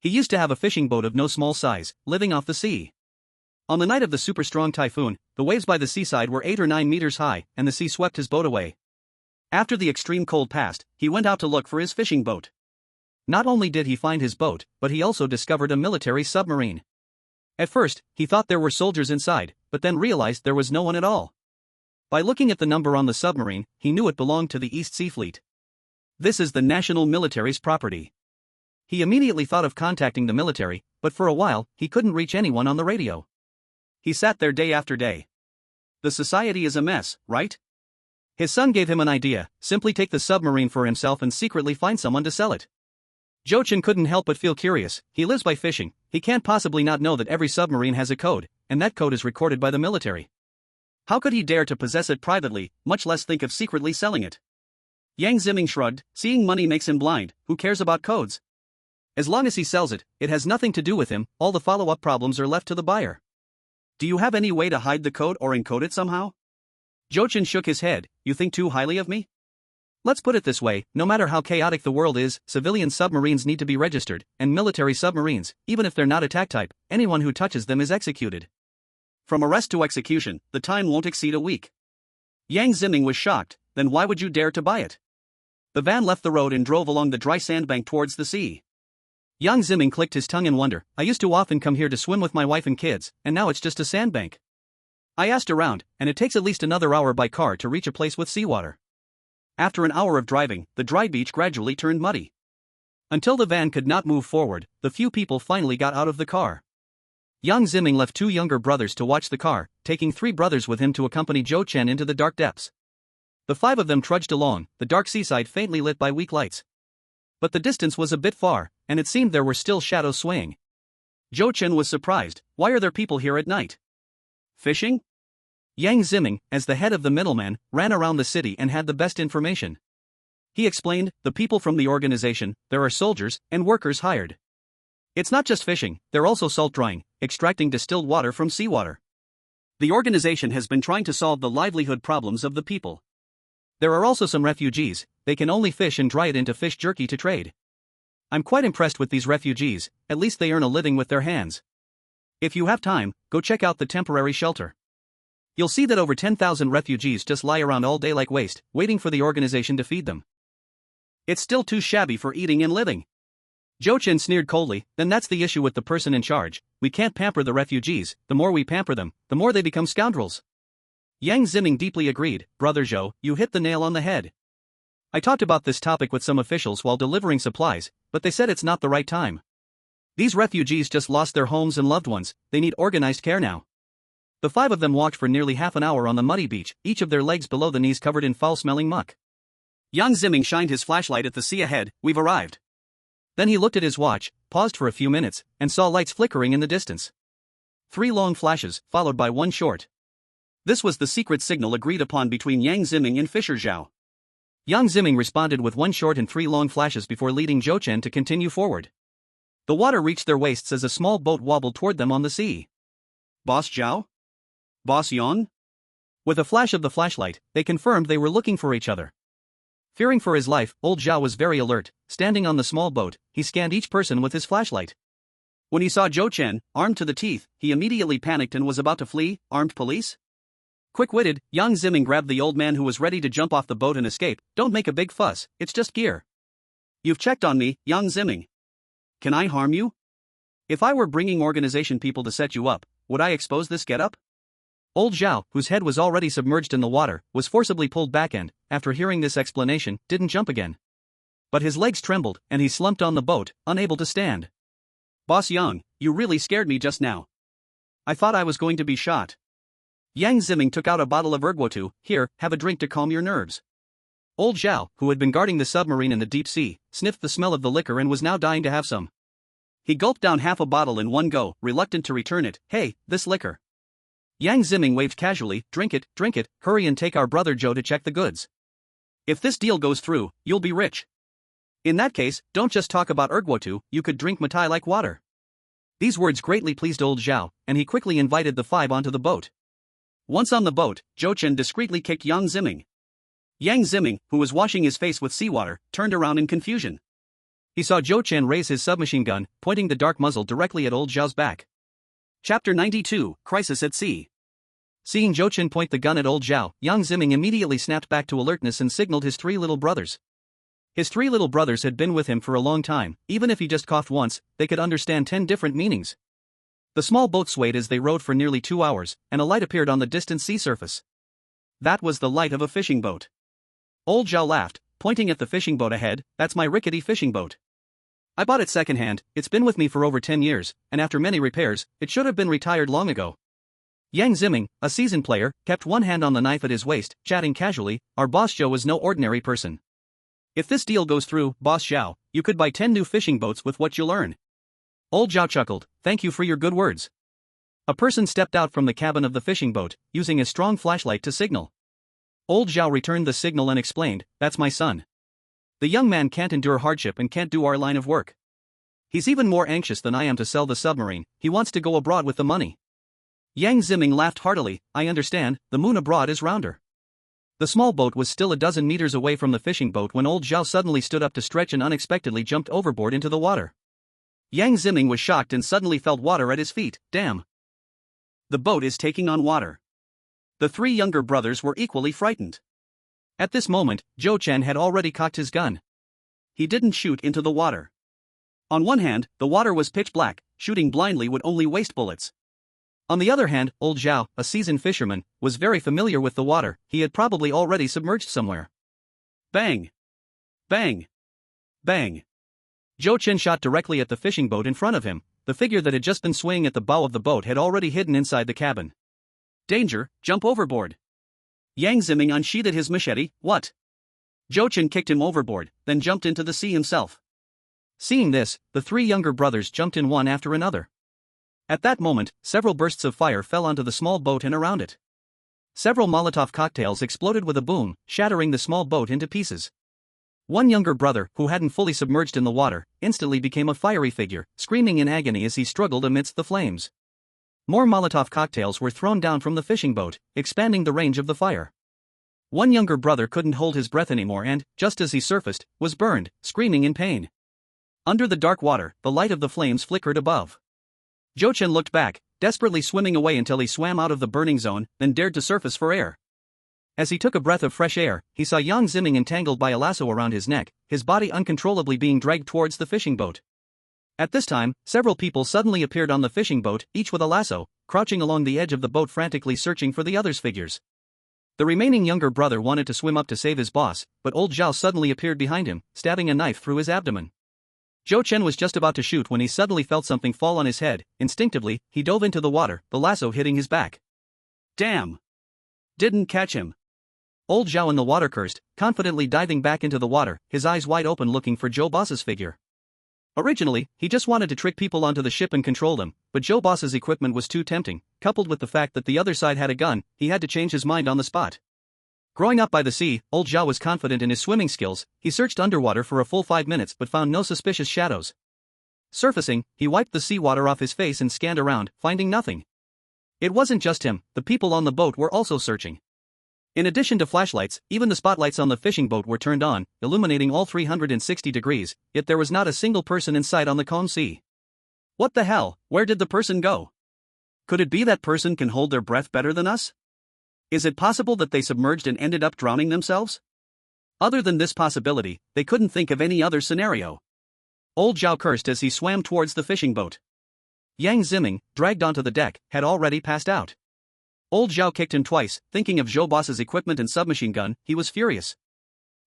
He used to have a fishing boat of no small size, living off the sea. On the night of the super-strong typhoon, the waves by the seaside were 8 or 9 meters high, and the sea swept his boat away. After the extreme cold passed, he went out to look for his fishing boat. Not only did he find his boat, but he also discovered a military submarine. At first, he thought there were soldiers inside, but then realized there was no one at all. By looking at the number on the submarine, he knew it belonged to the East Sea Fleet. This is the national military's property. He immediately thought of contacting the military, but for a while, he couldn't reach anyone on the radio. He sat there day after day. The society is a mess, right? His son gave him an idea: simply take the submarine for himself and secretly find someone to sell it. Zhou Chen couldn't help but feel curious. He lives by fishing. He can't possibly not know that every submarine has a code, and that code is recorded by the military. How could he dare to possess it privately, much less think of secretly selling it? Yang Ziming shrugged. Seeing money makes him blind. Who cares about codes? As long as he sells it, it has nothing to do with him. All the follow-up problems are left to the buyer. Do you have any way to hide the code or encode it somehow? Zhou Chen shook his head. You think too highly of me? Let's put it this way, no matter how chaotic the world is, civilian submarines need to be registered, and military submarines, even if they're not attack type, anyone who touches them is executed. From arrest to execution, the time won't exceed a week. Yang Ziming was shocked. Then why would you dare to buy it? The van left the road and drove along the dry sandbank towards the sea. Yang Ziming clicked his tongue in wonder. I used to often come here to swim with my wife and kids, and now it's just a sandbank. I asked around, and it takes at least another hour by car to reach a place with seawater. After an hour of driving, the dry beach gradually turned muddy. Until the van could not move forward, the few people finally got out of the car. Yang Ziming left 2 younger brothers to watch the car, taking 3 brothers with him to accompany Zhou Chen into the dark depths. The 5 of them trudged along, the dark seaside faintly lit by weak lights. But the distance was a bit far, and it seemed there were still shadows swaying. Zhou Chen was surprised. Why are there people here at night? Fishing? Yang Ziming, as the head of the middleman, ran around the city and had the best information. He explained, the people from the organization, there are soldiers and workers hired. It's not just fishing, they're also salt drying, extracting distilled water from seawater. The organization has been trying to solve the livelihood problems of the people. There are also some refugees. They can only fish and dry it into fish jerky to trade. I'm quite impressed with these refugees. At least they earn a living with their hands. If you have time, go check out the temporary shelter. You'll see that over 10,000 refugees just lie around all day like waste, waiting for the organization to feed them. It's still too shabby for eating and living. Zhou Chen sneered coldly. Then that's the issue with the person in charge. We can't pamper the refugees. The more we pamper them, the more they become scoundrels. Yang Ziming deeply agreed. Brother Zhou, you hit the nail on the head. I talked about this topic with some officials while delivering supplies, but they said it's not the right time. These refugees just lost their homes and loved ones, they need organized care now. The five of them walked for nearly half an hour on the muddy beach, each of their legs below the knees covered in foul-smelling muck. Yang Ziming shined his flashlight at the sea ahead. We've arrived. Then he looked at his watch, paused for a few minutes, and saw lights flickering in the distance. 3 long flashes, followed by 1 short. This was the secret signal agreed upon between Yang Ziming and Fisher Zhao. Yang Ziming responded with 1 short and 3 long flashes before leading Zhou Chen to continue forward. The water reached their waists as a small boat wobbled toward them on the sea. Boss Zhao? Boss Yang? With a flash of the flashlight, they confirmed they were looking for each other. Fearing for his life, old Zhao was very alert. Standing on the small boat, he scanned each person with his flashlight. When he saw Zhou Chen, armed to the teeth, he immediately panicked and was about to flee. Armed police? Quick-witted, Yang Ziming grabbed the old man who was ready to jump off the boat and escape. Don't make a big fuss, it's just gear. You've checked on me, Yang Ziming. Can I harm you? If I were bringing organization people to set you up, would I expose this getup? Old Zhao, whose head was already submerged in the water, was forcibly pulled back and, after hearing this explanation, didn't jump again. But his legs trembled, and he slumped on the boat, unable to stand. Boss Yang, you really scared me just now. I thought I was going to be shot. Yang Ziming took out a bottle of erguotu. Here, have a drink to calm your nerves. Old Zhao, who had been guarding the submarine in the deep sea, sniffed the smell of the liquor and was now dying to have some. He gulped down half a bottle in one go, reluctant to return it. Hey, this liquor. Yang Ziming waved casually. Drink it, hurry and take our brother Zhou to check the goods. If this deal goes through, you'll be rich. In that case, don't just talk about erguotu, you could drink matai like water. These words greatly pleased old Zhao, and he quickly invited the 5 onto the boat. Once on the boat, Zhou Chen discreetly kicked Yang Ziming. Yang Ziming, who was washing his face with seawater, turned around in confusion. He saw Zhou Chen raise his submachine gun, pointing the dark muzzle directly at old Zhao's back. Chapter 92, Crisis at Sea. Seeing Zhou Chen point the gun at old Zhao, Yang Ziming immediately snapped back to alertness and signaled his 3 little brothers. His 3 little brothers had been with him for a long time. Even if he just coughed once, they could understand 10 different meanings. The small boat swayed as they rowed for nearly 2 hours, and a light appeared on the distant sea surface. That was the light of a fishing boat. Old Zhao laughed, pointing at the fishing boat ahead. That's my rickety fishing boat. I bought it secondhand. It's been with me for over 10 years, and after many repairs, it should have been retired long ago. Yang Ziming, a seasoned player, kept one hand on the knife at his waist, chatting casually. Our boss Zhou is no ordinary person. If this deal goes through, Boss Zhao, you could buy 10 new fishing boats with what you'll earn. Old Zhao chuckled. Thank you for your good words. A person stepped out from the cabin of the fishing boat, using a strong flashlight to signal. Old Zhao returned the signal and explained, that's my son. The young man can't endure hardship and can't do our line of work. He's even more anxious than I am to sell the submarine. He wants to go abroad with the money. Yang Ziming laughed heartily. I understand, the moon abroad is rounder. The small boat was still a dozen meters away from the fishing boat when old Zhao suddenly stood up to stretch and unexpectedly jumped overboard into the water. Yang Ziming was shocked and suddenly felt water at his feet. Damn. The boat is taking on water. The 3 younger brothers were equally frightened. At this moment, Zhou Chen had already cocked his gun. He didn't shoot into the water. On one hand, the water was pitch black, shooting blindly would only waste bullets. On the other hand, old Zhao, a seasoned fisherman, was very familiar with the water. He had probably already submerged somewhere. Bang! Bang! Bang! Zhou Chen shot directly at the fishing boat in front of him. The figure that had just been swaying at the bow of the boat had already hidden inside the cabin. Danger, jump overboard. Yang Ziming unsheathed his machete. What? Zhou Chen kicked him overboard, then jumped into the sea himself. Seeing this, the 3 younger brothers jumped in one after another. At that moment, several bursts of fire fell onto the small boat and around it. Several Molotov cocktails exploded with a boom, shattering the small boat into pieces. One younger brother, who hadn't fully submerged in the water, instantly became a fiery figure, screaming in agony as he struggled amidst the flames. More Molotov cocktails were thrown down from the fishing boat, expanding the range of the fire. One younger brother couldn't hold his breath anymore and, just as he surfaced, was burned, screaming in pain. Under the dark water, the light of the flames flickered above. Zhou Chen looked back, desperately swimming away until he swam out of the burning zone, then dared to surface for air. As he took a breath of fresh air, he saw Yang Ziming entangled by a lasso around his neck, his body uncontrollably being dragged towards the fishing boat. At this time, several people suddenly appeared on the fishing boat, each with a lasso, crouching along the edge of the boat frantically searching for the others' figures. The remaining younger brother wanted to swim up to save his boss, but old Zhao suddenly appeared behind him, stabbing a knife through his abdomen. Zhou Chen was just about to shoot when he suddenly felt something fall on his head. Instinctively, he dove into the water, the lasso hitting his back. Damn! Didn't catch him. Old Zhao in the water cursed, confidently diving back into the water, his eyes wide open looking for Zhou Boss's figure. Originally, he just wanted to trick people onto the ship and control them, but Zhou Boss's equipment was too tempting. Coupled with the fact that the other side had a gun, he had to change his mind on the spot. Growing up by the sea, old Zhao was confident in his swimming skills. He searched underwater for a full 5 minutes but found no suspicious shadows. Surfacing, he wiped the seawater off his face and scanned around, finding nothing. It wasn't just him, the people on the boat were also searching. In addition to flashlights, even the spotlights on the fishing boat were turned on, illuminating all 360 degrees, yet there was not a single person in sight on the calm sea. What the hell, where did the person go? Could it be that person can hold their breath better than us? Is it possible that they submerged and ended up drowning themselves? Other than this possibility, they couldn't think of any other scenario. Old Zhao cursed as he swam towards the fishing boat. Yang Ziming, dragged onto the deck, had already passed out. Old Zhao kicked him twice, thinking of Zhou Boss's equipment and submachine gun. He was furious.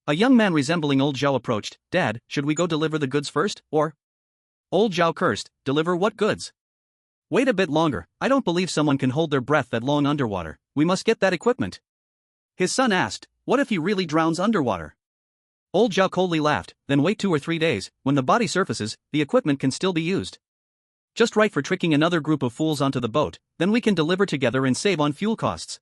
A young man resembling Old Zhao approached. Dad, should we go deliver the goods first, or? Old Zhao cursed, deliver what goods? Wait a bit longer, I don't believe someone can hold their breath that long underwater, we must get that equipment. His son asked, what if he really drowns underwater? Old Zhao coldly laughed, then wait 2 or 3 days, when the body surfaces, the equipment can still be used. Just right for tricking another group of fools onto the boat, then we can deliver together and save on fuel costs.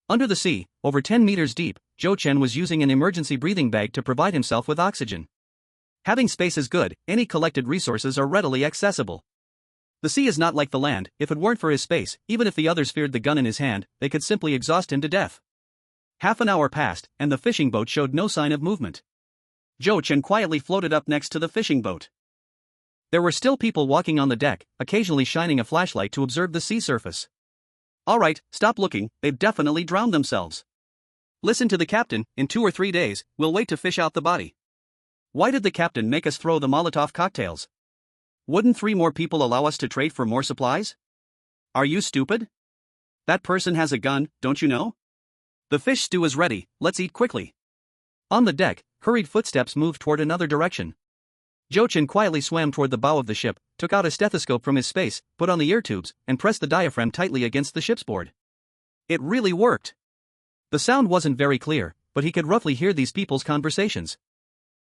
Under the sea, over 10 meters deep, Zhou Chen was using an emergency breathing bag to provide himself with oxygen. Having space is good, any collected resources are readily accessible. The sea is not like the land. If it weren't for his space, even if the others feared the gun in his hand, they could simply exhaust him to death. Half an hour passed, and the fishing boat showed no sign of movement. Zhou Chen quietly floated up next to the fishing boat. There were still people walking on the deck, occasionally shining a flashlight to observe the sea surface. Alright, stop looking, they've definitely drowned themselves. Listen to the captain, in 2 or 3 days, we'll wait to fish out the body. Why did the captain make us throw the Molotov cocktails? Wouldn't 3 more people allow us to trade for more supplies? Are you stupid? That person has a gun, don't you know? The fish stew is ready, let's eat quickly. On the deck, hurried footsteps moved toward another direction. Zhou Chen quietly swam toward the bow of the ship, took out a stethoscope from his space, put on the ear tubes, and pressed the diaphragm tightly against the ship's board. It really worked. The sound wasn't very clear, but he could roughly hear these people's conversations.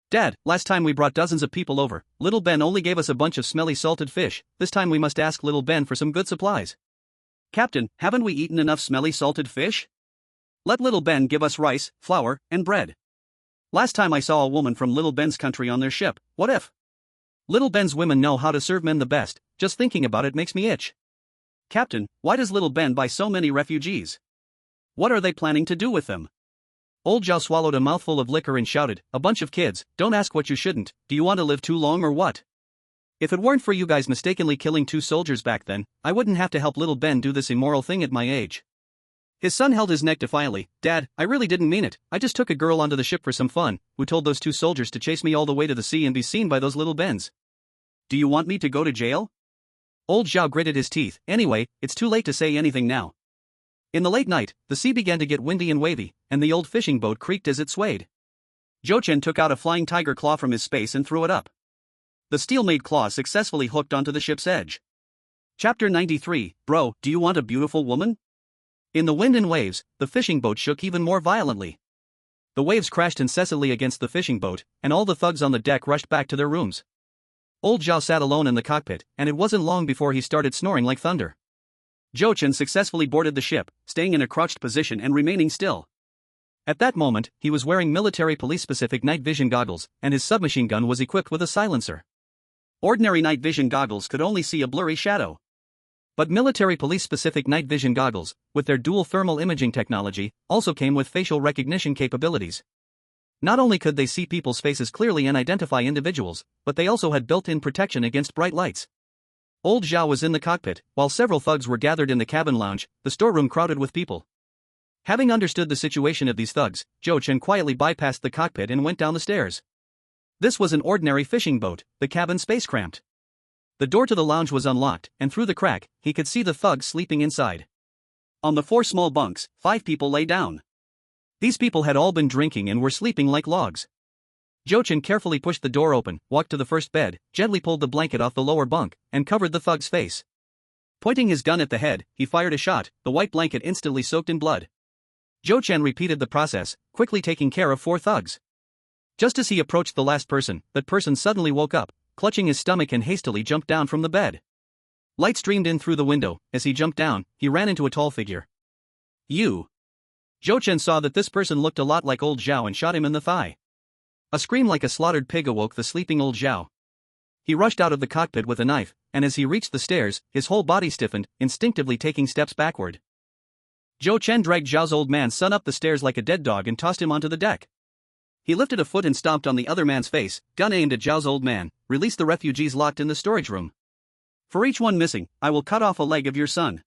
Dad, last time we brought dozens of people over, little Ben only gave us a bunch of smelly salted fish, this time we must ask little Ben for some good supplies. Captain, haven't we eaten enough smelly salted fish? Let little Ben give us rice, flour, and bread. Last time I saw a woman from little Ben's country on their ship, what if? Little Ben's women know how to serve men the best, just thinking about it makes me itch. Captain, why does little Ben buy so many refugees? What are they planning to do with them? Old Zhao swallowed a mouthful of liquor and shouted, a bunch of kids, don't ask what you shouldn't, do you want to live too long or what? If it weren't for you guys mistakenly killing 2 soldiers back then, I wouldn't have to help little Ben do this immoral thing at my age. His son held his neck defiantly. Dad, I really didn't mean it, I just took a girl onto the ship for some fun, who told those 2 soldiers to chase me all the way to the sea and be seen by those little Bens. Do you want me to go to jail? Old Zhao gritted his teeth. Anyway, it's too late to say anything now. In the late night, the sea began to get windy and wavy, and the old fishing boat creaked as it swayed. Zhou Chen took out a flying tiger claw from his space and threw it up. The steel-made claw successfully hooked onto the ship's edge. Chapter 93, Bro, do you want a beautiful woman? In the wind and waves, the fishing boat shook even more violently. The waves crashed incessantly against the fishing boat, and all the thugs on the deck rushed back to their rooms. Old Zhao sat alone in the cockpit, and it wasn't long before he started snoring like thunder. Zhou Chen successfully boarded the ship, staying in a crouched position and remaining still. At that moment, he was wearing military police-specific night vision goggles, and his submachine gun was equipped with a silencer. Ordinary night vision goggles could only see a blurry shadow. But military police-specific night vision goggles, with their dual thermal imaging technology, also came with facial recognition capabilities. Not only could they see people's faces clearly and identify individuals, but they also had built-in protection against bright lights. Old Zhao was in the cockpit, while several thugs were gathered in the cabin lounge, the storeroom crowded with people. Having understood the situation of these thugs, Zhou Chen quietly bypassed the cockpit and went down the stairs. This was an ordinary fishing boat, the cabin space cramped. The door to the lounge was unlocked, and through the crack, he could see the thugs sleeping inside. On the 4 small bunks, 5 people lay down. These people had all been drinking and were sleeping like logs. Zhou Chen carefully pushed the door open, walked to the first bed, gently pulled the blanket off the lower bunk, and covered the thug's face. Pointing his gun at the head, he fired a shot, the white blanket instantly soaked in blood. Zhou Chen repeated the process, quickly taking care of 4 thugs. Just as he approached the last person, that person suddenly woke up, clutching his stomach and hastily jumped down from the bed. Light streamed in through the window. As he jumped down, he ran into a tall figure. "You!" Zhou Chen saw that this person looked a lot like old Zhao and shot him in the thigh. A scream like a slaughtered pig awoke the sleeping old Zhao. He rushed out of the cockpit with a knife, and as he reached the stairs, his whole body stiffened, instinctively taking steps backward. Zhou Chen dragged Zhao's old man's son up the stairs like a dead dog and tossed him onto the deck. He lifted a foot and stomped on the other man's face, gun aimed at Zhao's old man, released the refugees locked in the storage room. "For each one missing, I will cut off a leg of your son."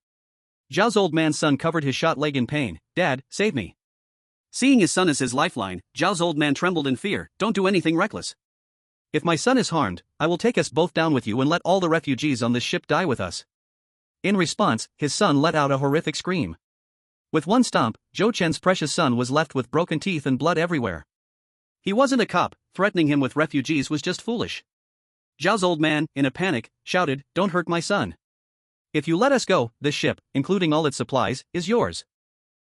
Zhao's old man's son covered his shot leg in pain. "Dad, save me." Seeing his son as his lifeline, Zhao's old man trembled in fear. "Don't do anything reckless. If my son is harmed, I will take us both down with you and let all the refugees on this ship die with us." In response, his son let out a horrific scream. With one stomp, Zhou Chen's precious son was left with broken teeth and blood everywhere. He wasn't a cop, threatening him with refugees was just foolish. Zhao's old man, in a panic, shouted, "Don't hurt my son. If you let us go, this ship, including all its supplies, is yours."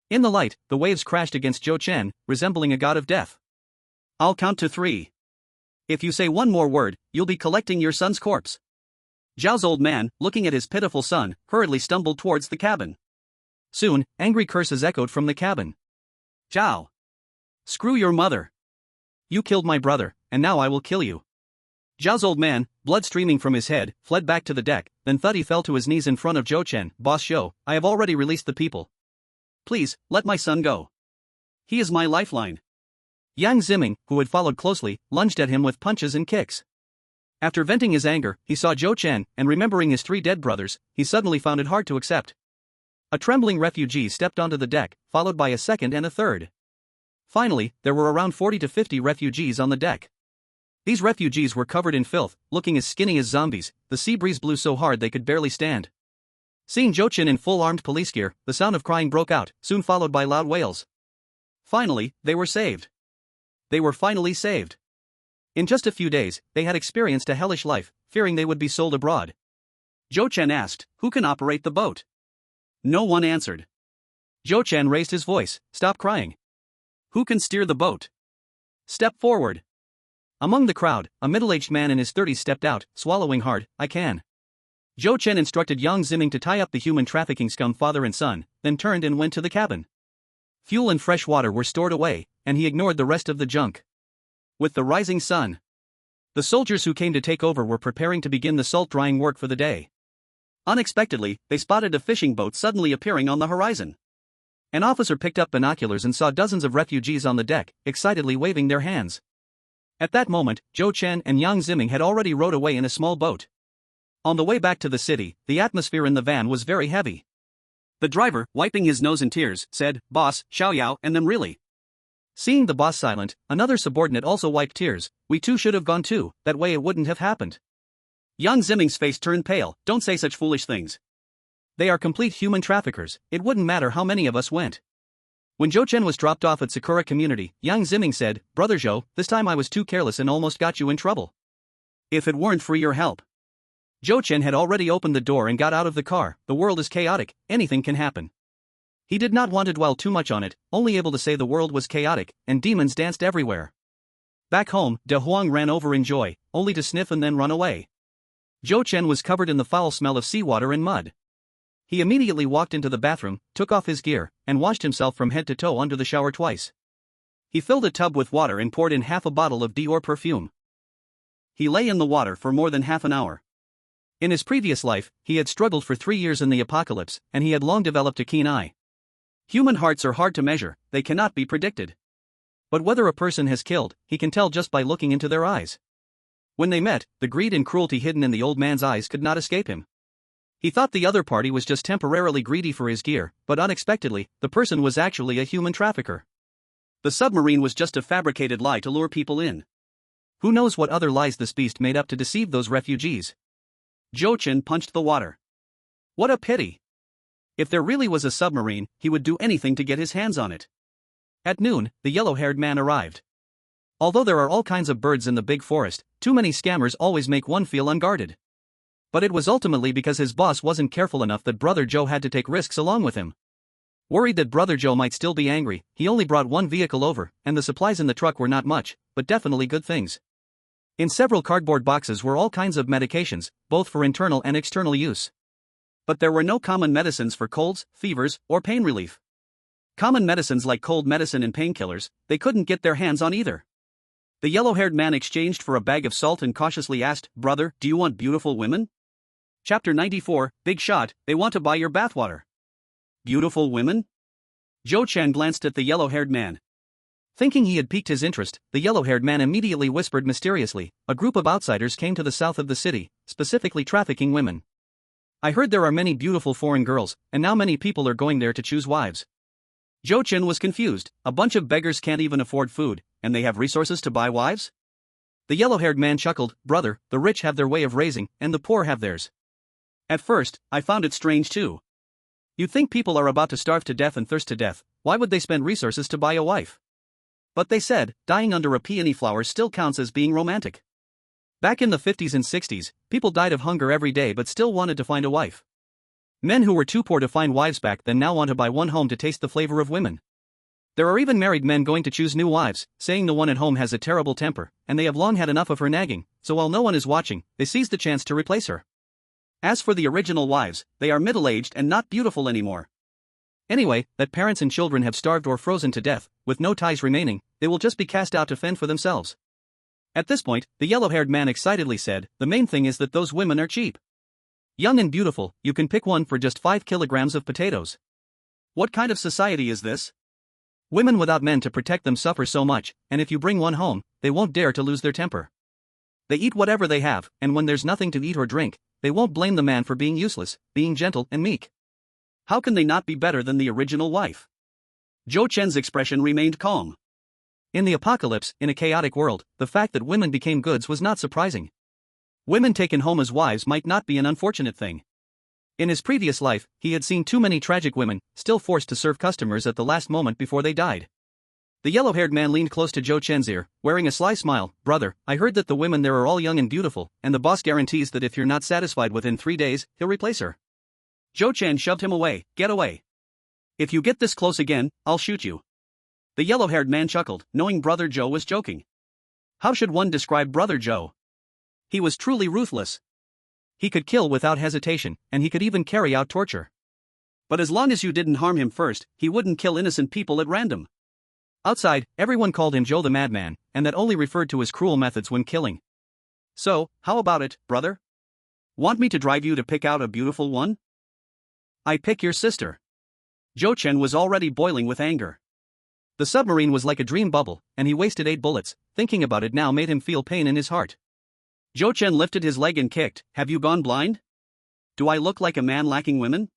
In the light, the waves crashed against Zhou Chen, resembling a god of death. "I'll count to 3. If you say one more word, you'll be collecting your son's corpse." Zhao's old man, looking at his pitiful son, hurriedly stumbled towards the cabin. Soon, angry curses echoed from the cabin. "Zhao! Screw your mother! You killed my brother, and now I will kill you." Zhao's old man, blood streaming from his head, fled back to the deck, then Thuddy fell to his knees in front of Zhou Chen. "Boss Zhou, I have already released the people. Please, let my son go. He is my lifeline." Yang Ziming, who had followed closely, lunged at him with punches and kicks. After venting his anger, he saw Zhou Chen, and remembering his 3 dead brothers, he suddenly found it hard to accept. A trembling refugee stepped onto the deck, followed by a second and a third. Finally, there were around 40 to 50 refugees on the deck. These refugees were covered in filth, looking as skinny as zombies. The sea breeze blew so hard they could barely stand. Seeing Zhou Chen in full armed police gear, the sound of crying broke out, soon followed by loud wails. Finally, they were saved. They were finally saved. In just a few days, they had experienced a hellish life, fearing they would be sold abroad. Zhou Chen asked, "Who can operate the boat?" No one answered. Zhou Chen raised his voice, "Stop crying. Who can steer the boat? Step forward." Among the crowd, a middle-aged man in his 30s stepped out, swallowing hard, "I can." Zhou Chen instructed Yang Ziming to tie up the human trafficking scum father and son, then turned and went to the cabin. Fuel and fresh water were stored away, and he ignored the rest of the junk. With the rising sun, the soldiers who came to take over were preparing to begin the salt drying work for the day. Unexpectedly, they spotted a fishing boat suddenly appearing on the horizon. An officer picked up binoculars and saw dozens of refugees on the deck, excitedly waving their hands. At that moment, Zhou Chen and Yang Ziming had already rowed away in a small boat. On the way back to the city, the atmosphere in the van was very heavy. The driver, wiping his nose in tears, said, "Boss, Xiaoyao and them really." Seeing the boss silent, another subordinate also wiped tears. "We too should have gone too, that way it wouldn't have happened." Yang Ziming's face turned pale. "Don't say such foolish things. They are complete human traffickers, it wouldn't matter how many of us went." When Zhou Chen was dropped off at Sakura Community, Yang Ziming said, "Brother Zhou, this time I was too careless and almost got you in trouble. If it weren't for your help." Zhou Chen had already opened the door and got out of the car. The world is chaotic, anything can happen. He did not want to dwell too much on it, only able to say the world was chaotic, and demons danced everywhere. Back home, De Huang ran over in joy, only to sniff and then run away. Zhou Chen was covered in the foul smell of seawater and mud. He immediately walked into the bathroom, took off his gear, and washed himself from head to toe under the shower twice. He filled a tub with water and poured in half a bottle of Dior perfume. He lay in the water for more than half an hour. In his previous life, he had struggled for 3 years in the apocalypse, and he had long developed a keen eye. Human hearts are hard to measure, they cannot be predicted. But whether a person has killed, he can tell just by looking into their eyes. When they met, the greed and cruelty hidden in the old man's eyes could not escape him. He thought the other party was just temporarily greedy for his gear, but unexpectedly, the person was actually a human trafficker. The submarine was just a fabricated lie to lure people in. Who knows what other lies this beast made up to deceive those refugees? Zhou Chen punched the water. What a pity! If there really was a submarine, he would do anything to get his hands on it. At noon, the yellow-haired man arrived. Although there are all kinds of birds in the big forest, too many scammers always make one feel unguarded. But it was ultimately because his boss wasn't careful enough that Brother Joe had to take risks along with him. Worried that Brother Joe might still be angry, he only brought one vehicle over, and the supplies in the truck were not much, but definitely good things. In several cardboard boxes were all kinds of medications, both for internal and external use. But there were no common medicines for colds, fevers, or pain relief. Common medicines like cold medicine and painkillers, they couldn't get their hands on either. The yellow-haired man exchanged for a bag of salt and cautiously asked, "Brother, do you want beautiful women?" Chapter 94, Big Shot, they want to buy your bathwater. Beautiful women? Joe Chen glanced at the yellow-haired man. Thinking he had piqued his interest, the yellow-haired man immediately whispered mysteriously, "A group of outsiders came to the south of the city, specifically trafficking women. I heard there are many beautiful foreign girls, and now many people are going there to choose wives." Joe Chen was confused. A bunch of beggars can't even afford food, and they have resources to buy wives? The yellow-haired man chuckled, "Brother, the rich have their way of raising, and the poor have theirs. At first, I found it strange too. You'd think people are about to starve to death and thirst to death, why would they spend resources to buy a wife? But they said, dying under a peony flower still counts as being romantic. Back in the 50s and 60s, people died of hunger every day but still wanted to find a wife. Men who were too poor to find wives back then now want to buy one home to taste the flavor of women. There are even married men going to choose new wives, saying the one at home has a terrible temper, and they have long had enough of her nagging, so while no one is watching, they seize the chance to replace her. As for the original wives, they are middle-aged and not beautiful anymore. Anyway, that parents and children have starved or frozen to death, with no ties remaining, they will just be cast out to fend for themselves. At this point, the yellow-haired man excitedly said, "The main thing is that those women are cheap. Young and beautiful, you can pick one for just 5 kilograms of potatoes. What kind of society is this? Women without men to protect them suffer so much, and if you bring one home, they won't dare to lose their temper. They eat whatever they have, and when there's nothing to eat or drink, they won't blame the man for being useless, being gentle and meek. How can they not be better than the original wife?" Joe Chen's expression remained calm. In the apocalypse, in a chaotic world, the fact that women became goods was not surprising. Women taken home as wives might not be an unfortunate thing. In his previous life, he had seen too many tragic women, still forced to serve customers at the last moment before they died. The yellow-haired man leaned close to Joe Chen's ear, wearing a sly smile. "Brother, I heard that the women there are all young and beautiful, and the boss guarantees that if you're not satisfied within 3 days, he'll replace her." Joe Chen shoved him away. "Get away. If you get this close again, I'll shoot you." The yellow-haired man chuckled, knowing Brother Joe was joking. How should one describe Brother Joe? He was truly ruthless. He could kill without hesitation, and he could even carry out torture. But as long as you didn't harm him first, he wouldn't kill innocent people at random. Outside, everyone called him Joe the Madman, and that only referred to his cruel methods when killing. "So, how about it, brother? Want me to drive you to pick out a beautiful one?" "I pick your sister." Joe Chen was already boiling with anger. The submarine was like a dream bubble, and he wasted 8 bullets. Thinking about it now made him feel pain in his heart. Joe Chen lifted his leg and kicked. "Have you gone blind? Do I look like a man lacking women?"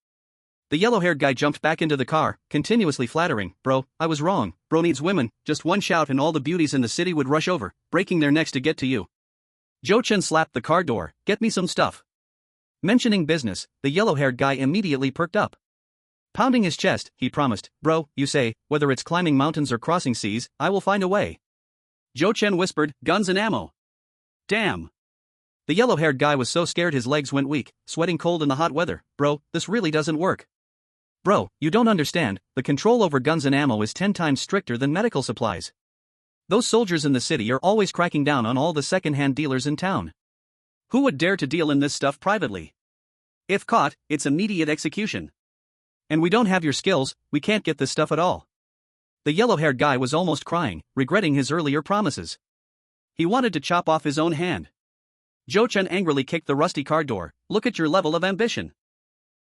The yellow-haired guy jumped back into the car, continuously flattering. "Bro, I was wrong. Bro needs women." Just one shout and all the beauties in the city would rush over, breaking their necks to get to you. Joe Chen slapped the car door. "Get me some stuff." Mentioning business, the yellow-haired guy immediately perked up. Pounding his chest, he promised, "Bro, you say, whether it's climbing mountains or crossing seas, I will find a way." Joe Chen whispered, "Guns and ammo." "Damn." The yellow-haired guy was so scared his legs went weak, sweating cold in the hot weather. "Bro, this really doesn't work." "Bro, you don't understand, the control over guns and ammo is 10 times stricter than medical supplies. Those soldiers in the city are always cracking down on all the second-hand dealers in town. Who would dare to deal in this stuff privately? If caught, it's immediate execution. And we don't have your skills, we can't get this stuff at all." The yellow-haired guy was almost crying, regretting his earlier promises. He wanted to chop off his own hand. Joe Chen angrily kicked the rusty car door. "Look at your level of ambition."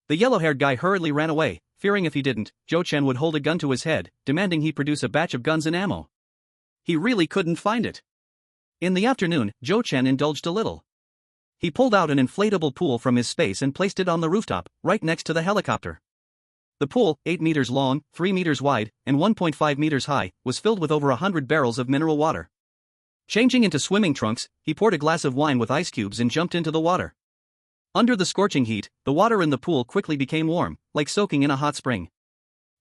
The yellow-haired guy hurriedly ran away, fearing if he didn't, Joe Chen would hold a gun to his head, demanding he produce a batch of guns and ammo. He really couldn't find it. In the afternoon, Joe Chen indulged a little. He pulled out an inflatable pool from his space and placed it on the rooftop, right next to the helicopter. The pool, 8 meters long, 3 meters wide, and 1.5 meters high, was filled with over 100 barrels of mineral water. Changing into swimming trunks, he poured a glass of wine with ice cubes and jumped into the water. Under the scorching heat, the water in the pool quickly became warm, like soaking in a hot spring.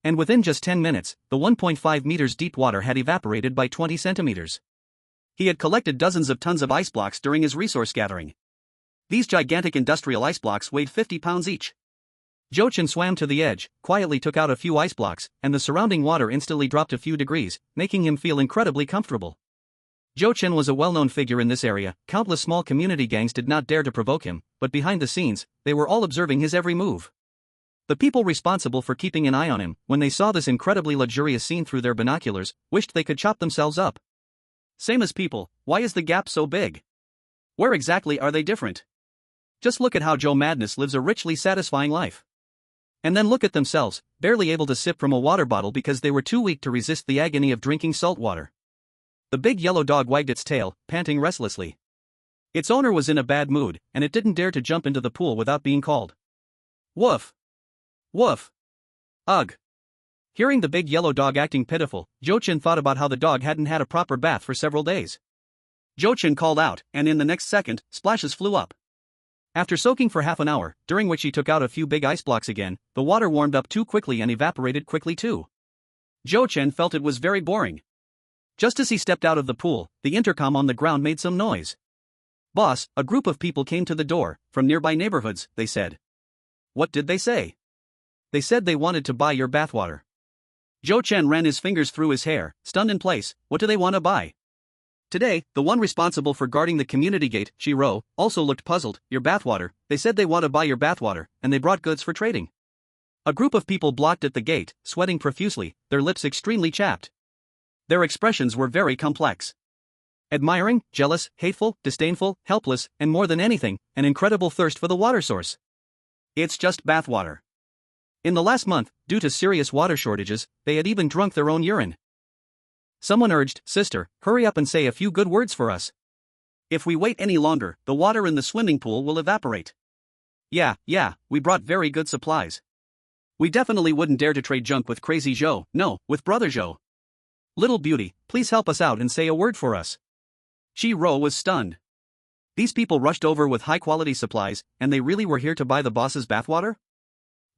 And within just 10 minutes, the 1.5 meters deep water had evaporated by 20 centimeters. He had collected dozens of tons of ice blocks during his resource gathering. These gigantic industrial ice blocks weighed 50 pounds each. Jochin swam to the edge, quietly took out a few ice blocks, and the surrounding water instantly dropped a few degrees, making him feel incredibly comfortable. Jochin was a well-known figure in this area. Countless small community gangs did not dare to provoke him, but behind the scenes, they were all observing his every move. The people responsible for keeping an eye on him, when they saw this incredibly luxurious scene through their binoculars, wished they could chop themselves up. Same as people, why is the gap so big? Where exactly are they different? Just look at how Joe Madness lives a richly satisfying life. And then look at themselves, barely able to sip from a water bottle because they were too weak to resist the agony of drinking salt water. The big yellow dog wagged its tail, panting restlessly. Its owner was in a bad mood, and it didn't dare to jump into the pool without being called. Woof! Woof! Ugh! Hearing the big yellow dog acting pitiful, Jochin thought about how the dog hadn't had a proper bath for several days. Jochin called out, and in the next second, splashes flew up. After soaking for half an hour, during which he took out a few big ice blocks again, the water warmed up too quickly and evaporated quickly too. Jochin felt it was very boring. Just as he stepped out of the pool, the intercom on the ground made some noise. Boss, a group of people came to the door, from nearby neighborhoods, they said. What did they say? They said they wanted to buy your bathwater. Jochin ran his fingers through his hair, stunned in place. What do they want to buy? Today, the one responsible for guarding the community gate, Shiro, also looked puzzled. Your bathwater, they said they want to buy your bathwater, and they brought goods for trading. A group of people blocked at the gate, sweating profusely, their lips extremely chapped. Their expressions were very complex. Admiring, jealous, hateful, disdainful, helpless, and more than anything, an incredible thirst for the water source. It's just bathwater. In the last month, due to serious water shortages, they had even drunk their own urine. Someone urged, Sister, hurry up and say a few good words for us. If we wait any longer, the water in the swimming pool will evaporate. Yeah, we brought very good supplies. We definitely wouldn't dare to trade junk with Crazy Joe, no, with Brother Joe. Little Beauty, please help us out and say a word for us. Shiro was stunned. These people rushed over with high-quality supplies, and they really were here to buy the boss's bathwater?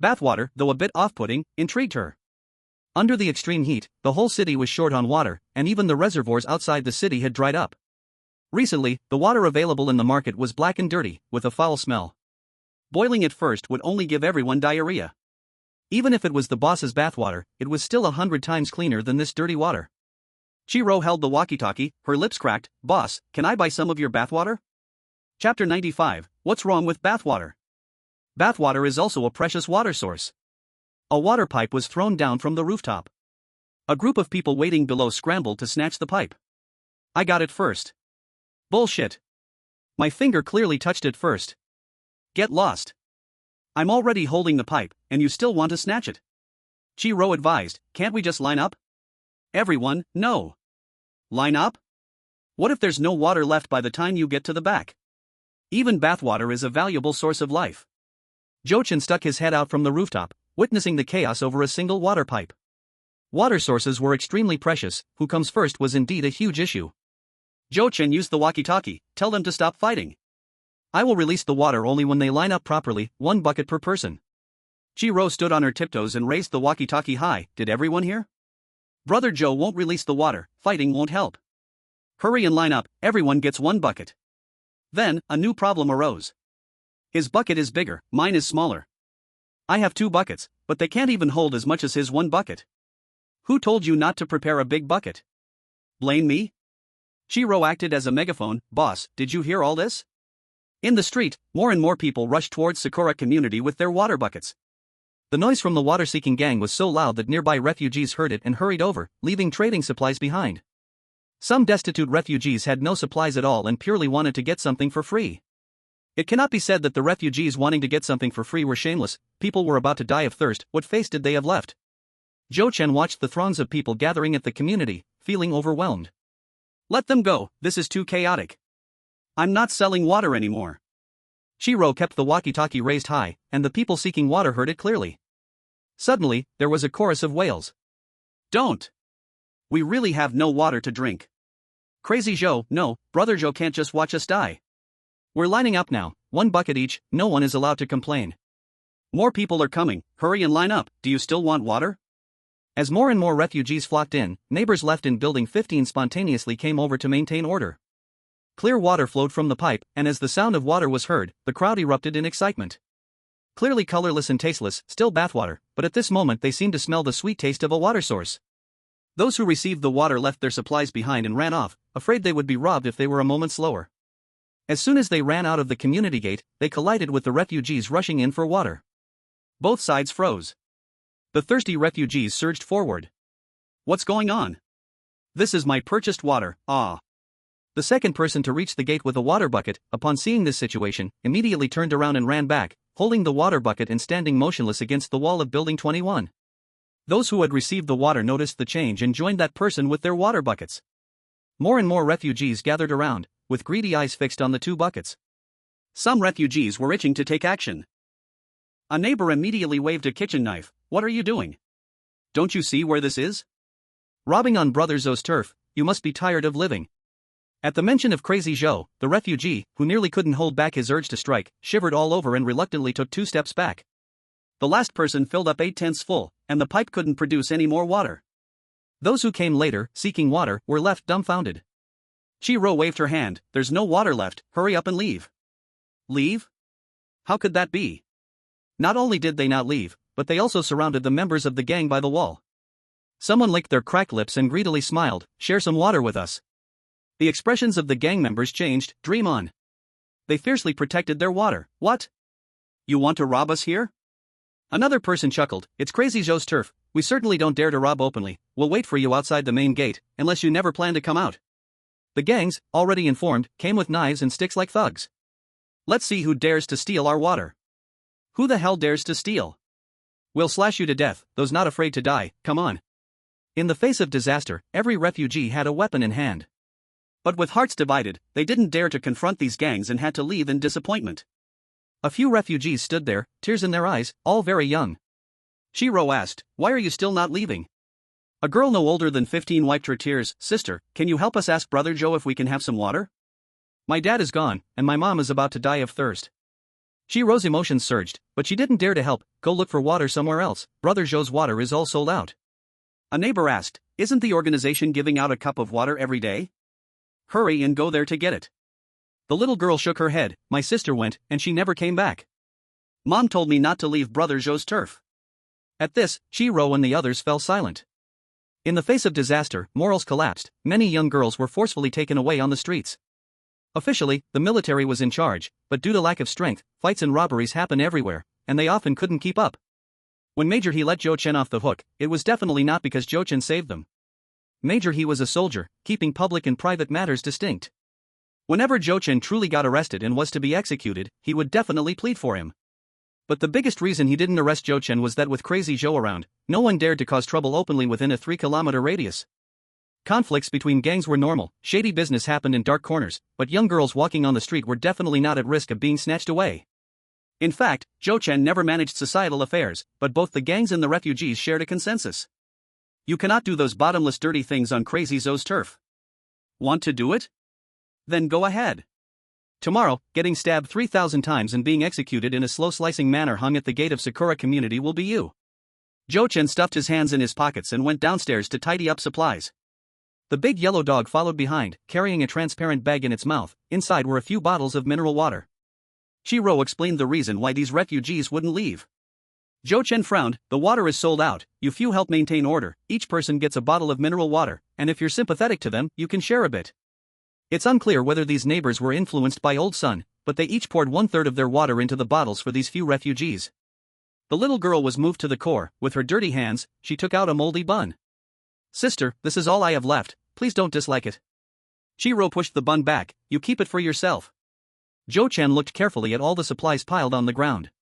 Bathwater, though a bit off-putting, intrigued her. Under the extreme heat, the whole city was short on water, and even the reservoirs outside the city had dried up. Recently, the water available in the market was black and dirty, with a foul smell. Boiling it first would only give everyone diarrhea. Even if it was the boss's bathwater, it was still 100 times cleaner than this dirty water. Shiro held the walkie-talkie, her lips cracked. Boss, can I buy some of your bathwater? Chapter 95, What's wrong with bathwater? Bathwater is also a precious water source. A water pipe was thrown down from the rooftop. A group of people waiting below scrambled to snatch the pipe. I got it first. Bullshit. My finger clearly touched it first. Get lost. I'm already holding the pipe, and you still want to snatch it. Shiro advised, can't we just line up? Everyone, no. Line up? What if there's no water left by the time you get to the back? Even bathwater is a valuable source of life. Jochin stuck his head out from the rooftop, witnessing the chaos over a single water pipe. Water sources were extremely precious, who comes first was indeed a huge issue. Jochin used the walkie-talkie, tell them to stop fighting. I will release the water only when they line up properly, 1 bucket per person. Shiro stood on her tiptoes and raised the walkie-talkie high. Did everyone hear? Brother Joe won't release the water, fighting won't help. Hurry and line up, everyone gets 1 bucket. Then, a new problem arose. His bucket is bigger, mine is smaller. I have 2 buckets, but they can't even hold as much as his 1 bucket. Who told you not to prepare a big bucket? Blame me? Shiro acted as a megaphone. Boss, did you hear all this? In the street, more and more people rushed towards Sakura community with their water buckets. The noise from the water-seeking gang was so loud that nearby refugees heard it and hurried over, leaving trading supplies behind. Some destitute refugees had no supplies at all and purely wanted to get something for free. It cannot be said that the refugees wanting to get something for free were shameless. People were about to die of thirst. What face did they have left? Jochin watched the throngs of people gathering at the community, feeling overwhelmed. Let them go, this is too chaotic. I'm not selling water anymore. Shiro kept the walkie-talkie raised high, and the people seeking water heard it clearly. Suddenly, there was a chorus of wails. Don't! We really have no water to drink. Crazy Joe, no, Brother Joe can't just watch us die. We're lining up now, 1 bucket each, no one is allowed to complain. More people are coming, hurry and line up. Do you still want water? As more and more refugees flocked in, neighbors left in Building 15 spontaneously came over to maintain order. Clear water flowed from the pipe, and as the sound of water was heard, the crowd erupted in excitement. Clearly colorless and tasteless, still bathwater, but at this moment they seemed to smell the sweet taste of a water source. Those who received the water left their supplies behind and ran off, afraid they would be robbed if they were a moment slower. As soon as they ran out of the community gate, they collided with the refugees rushing in for water. Both sides froze. The thirsty refugees surged forward. What's going on? This is my purchased water, ah. The second person to reach the gate with a water bucket, upon seeing this situation, immediately turned around and ran back, holding the water bucket and standing motionless against the wall of Building 21. Those who had received the water noticed the change and joined that person with their water buckets. More and more refugees gathered around, with greedy eyes fixed on the two buckets. Some refugees were itching to take action. A neighbor immediately waved a kitchen knife. What are you doing? Don't you see where this is? Robbing on Brother Zhou's turf, you must be tired of living. At the mention of Crazy Zhou, the refugee, who nearly couldn't hold back his urge to strike, shivered all over and reluctantly took 2 steps back. The last person filled up 8/10 full, and the pipe couldn't produce any more water. Those who came later, seeking water, were left dumbfounded. Chiro waved her hand. There's no water left, hurry up and leave. Leave? How could that be? Not only did they not leave, but they also surrounded the members of the gang by the wall. Someone licked their cracked lips and greedily smiled. Share some water with us. The expressions of the gang members changed. Dream on. They fiercely protected their water. What? You want to rob us here? Another person chuckled. It's Crazy Zhou's turf. We certainly don't dare to rob openly. We'll wait for you outside the main gate, unless you never plan to come out. The gangs, already informed, came with knives and sticks like thugs. Let's see who dares to steal our water. Who the hell dares to steal? We'll slash you to death, those not afraid to die, come on. In the face of disaster, every refugee had a weapon in hand. But with hearts divided, they didn't dare to confront these gangs and had to leave in disappointment. A few refugees stood there, tears in their eyes, all very young. Shiro asked, why are you still not leaving? A girl no older than 15 wiped her tears. Sister, can you help us ask Brother Zhou if we can have some water? My dad is gone, and my mom is about to die of thirst. Shiro's emotions surged, but she didn't dare to help. Go look for water somewhere else. Brother Zhou's water is all sold out. A neighbor asked, isn't the organization giving out a cup of water every day? Hurry and go there to get it. The little girl shook her head. My sister went, and she never came back. Mom told me not to leave Brother Zhou's turf. At this, Shiro and the others fell silent. In the face of disaster, morals collapsed. Many young girls were forcefully taken away on the streets. Officially, the military was in charge, but due to lack of strength, fights and robberies happen everywhere, and they often couldn't keep up. When Major He let Zhou Chen off the hook, it was definitely not because Zhou Chen saved them. Major He was a soldier, keeping public and private matters distinct. Whenever Zhou Chen truly got arrested and was to be executed, he would definitely plead for him. But the biggest reason he didn't arrest Zhou Chen was that with Crazy Zhou around, no one dared to cause trouble openly within a 3-kilometer radius. Conflicts between gangs were normal, shady business happened in dark corners, but young girls walking on the street were definitely not at risk of being snatched away. In fact, Zhou Chen never managed societal affairs, but both the gangs and the refugees shared a consensus. You cannot do those bottomless dirty things on Crazy Zhou's turf. Want to do it? Then go ahead. Tomorrow, getting stabbed 3,000 times and being executed in a slow-slicing manner hung at the gate of Sakura community will be you. Zhou Chen stuffed his hands in his pockets and went downstairs to tidy up supplies. The big yellow dog followed behind, carrying a transparent bag in its mouth. Inside were a few bottles of mineral water. Shiro explained the reason why these refugees wouldn't leave. Zhou Chen frowned. The water is sold out, you few help maintain order, each person gets a bottle of mineral water, and if you're sympathetic to them, you can share a bit. It's unclear whether these neighbors were influenced by Old Sun, but they each poured 1/3 of their water into the bottles for these few refugees. The little girl was moved to the core. With her dirty hands, she took out a moldy bun. Sister, this is all I have left, please don't dislike it. Shiro pushed the bun back. You keep it for yourself. Zhou Chen looked carefully at all the supplies piled on the ground.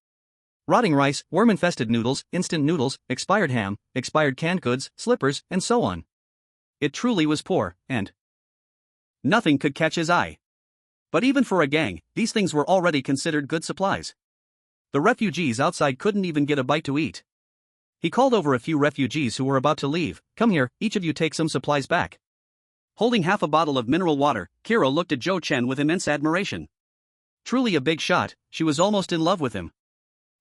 Rotting rice, worm-infested noodles, instant noodles, expired ham, expired canned goods, slippers, and so on. It truly was poor, and nothing could catch his eye. But even for a gang, these things were already considered good supplies. The refugees outside couldn't even get a bite to eat. He called over a few refugees who were about to leave. Come here, each of you take some supplies back. Holding half a bottle of mineral water, Kiro looked at Zhou Chen with immense admiration. Truly a big shot, she was almost in love with him.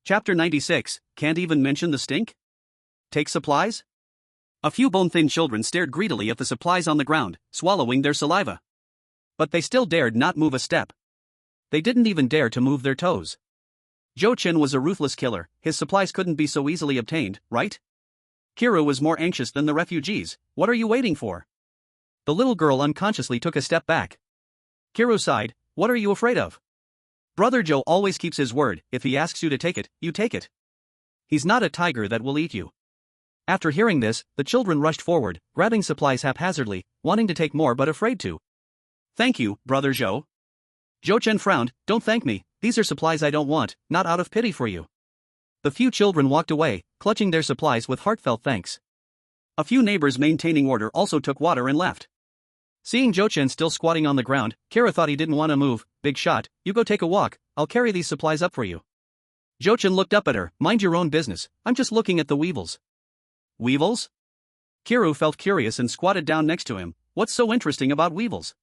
Chapter 96, can't even mention the stink? Take supplies? A few bone-thin children stared greedily at the supplies on the ground, swallowing their saliva. But they still dared not move a step. They didn't even dare to move their toes. Zhou Chen was a ruthless killer, his supplies couldn't be so easily obtained, right? Kiru was more anxious than the refugees. What are you waiting for? The little girl unconsciously took a step back. Kiru sighed, what are you afraid of? Brother Zhou always keeps his word, if he asks you to take it, you take it. He's not a tiger that will eat you. After hearing this, the children rushed forward, grabbing supplies haphazardly, wanting to take more but afraid to. Thank you, Brother Zhou. Zhou Chen frowned, don't thank me, these are supplies I don't want, not out of pity for you. The few children walked away, clutching their supplies with heartfelt thanks. A few neighbors maintaining order also took water and left. Seeing Zhou Chen still squatting on the ground, Kira thought he didn't want to move. Big shot, you go take a walk, I'll carry these supplies up for you. Zhou Chen looked up at her, mind your own business, I'm just looking at the weevils. Weevils? Kiru felt curious and squatted down next to him. What's so interesting about weevils?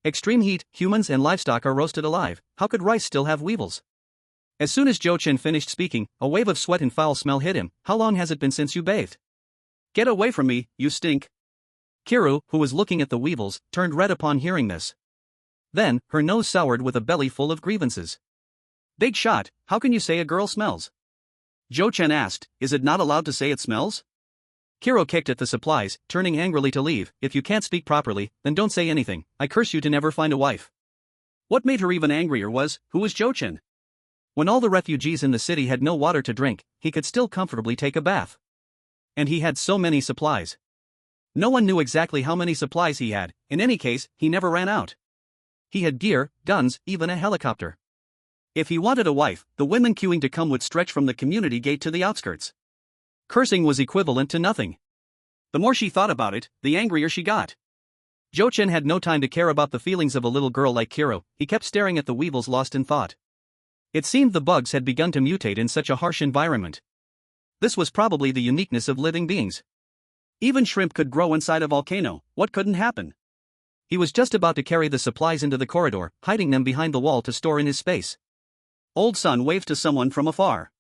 Extreme heat, humans and livestock are roasted alive, how could rice still have weevils? As soon as Zhou Chen finished speaking, a wave of sweat and foul smell hit him. How long has it been since you bathed? Get away from me, you stink. Kiru, who was looking at the weevils, turned red upon hearing this. Then, her nose soured with a belly full of grievances. Big shot, how can you say a girl smells? Zhou Chen asked, is it not allowed to say it smells? Kiru kicked at the supplies, turning angrily to leave. If you can't speak properly, then don't say anything, I curse you to never find a wife. What made her even angrier was, who was Zhou Chen? When all the refugees in the city had no water to drink, he could still comfortably take a bath. And he had so many supplies. No one knew exactly how many supplies he had, in any case, he never ran out. He had gear, guns, even a helicopter. If he wanted a wife, the women queuing to come would stretch from the community gate to the outskirts. Cursing was equivalent to nothing. The more she thought about it, the angrier she got. Zhou Chen had no time to care about the feelings of a little girl like Kiru, he kept staring at the weevils lost in thought. It seemed the bugs had begun to mutate in such a harsh environment. This was probably the uniqueness of living beings. Even shrimp could grow inside a volcano, what couldn't happen? He was just about to carry the supplies into the corridor, hiding them behind the wall to store in his space. Old Sun waved to someone from afar.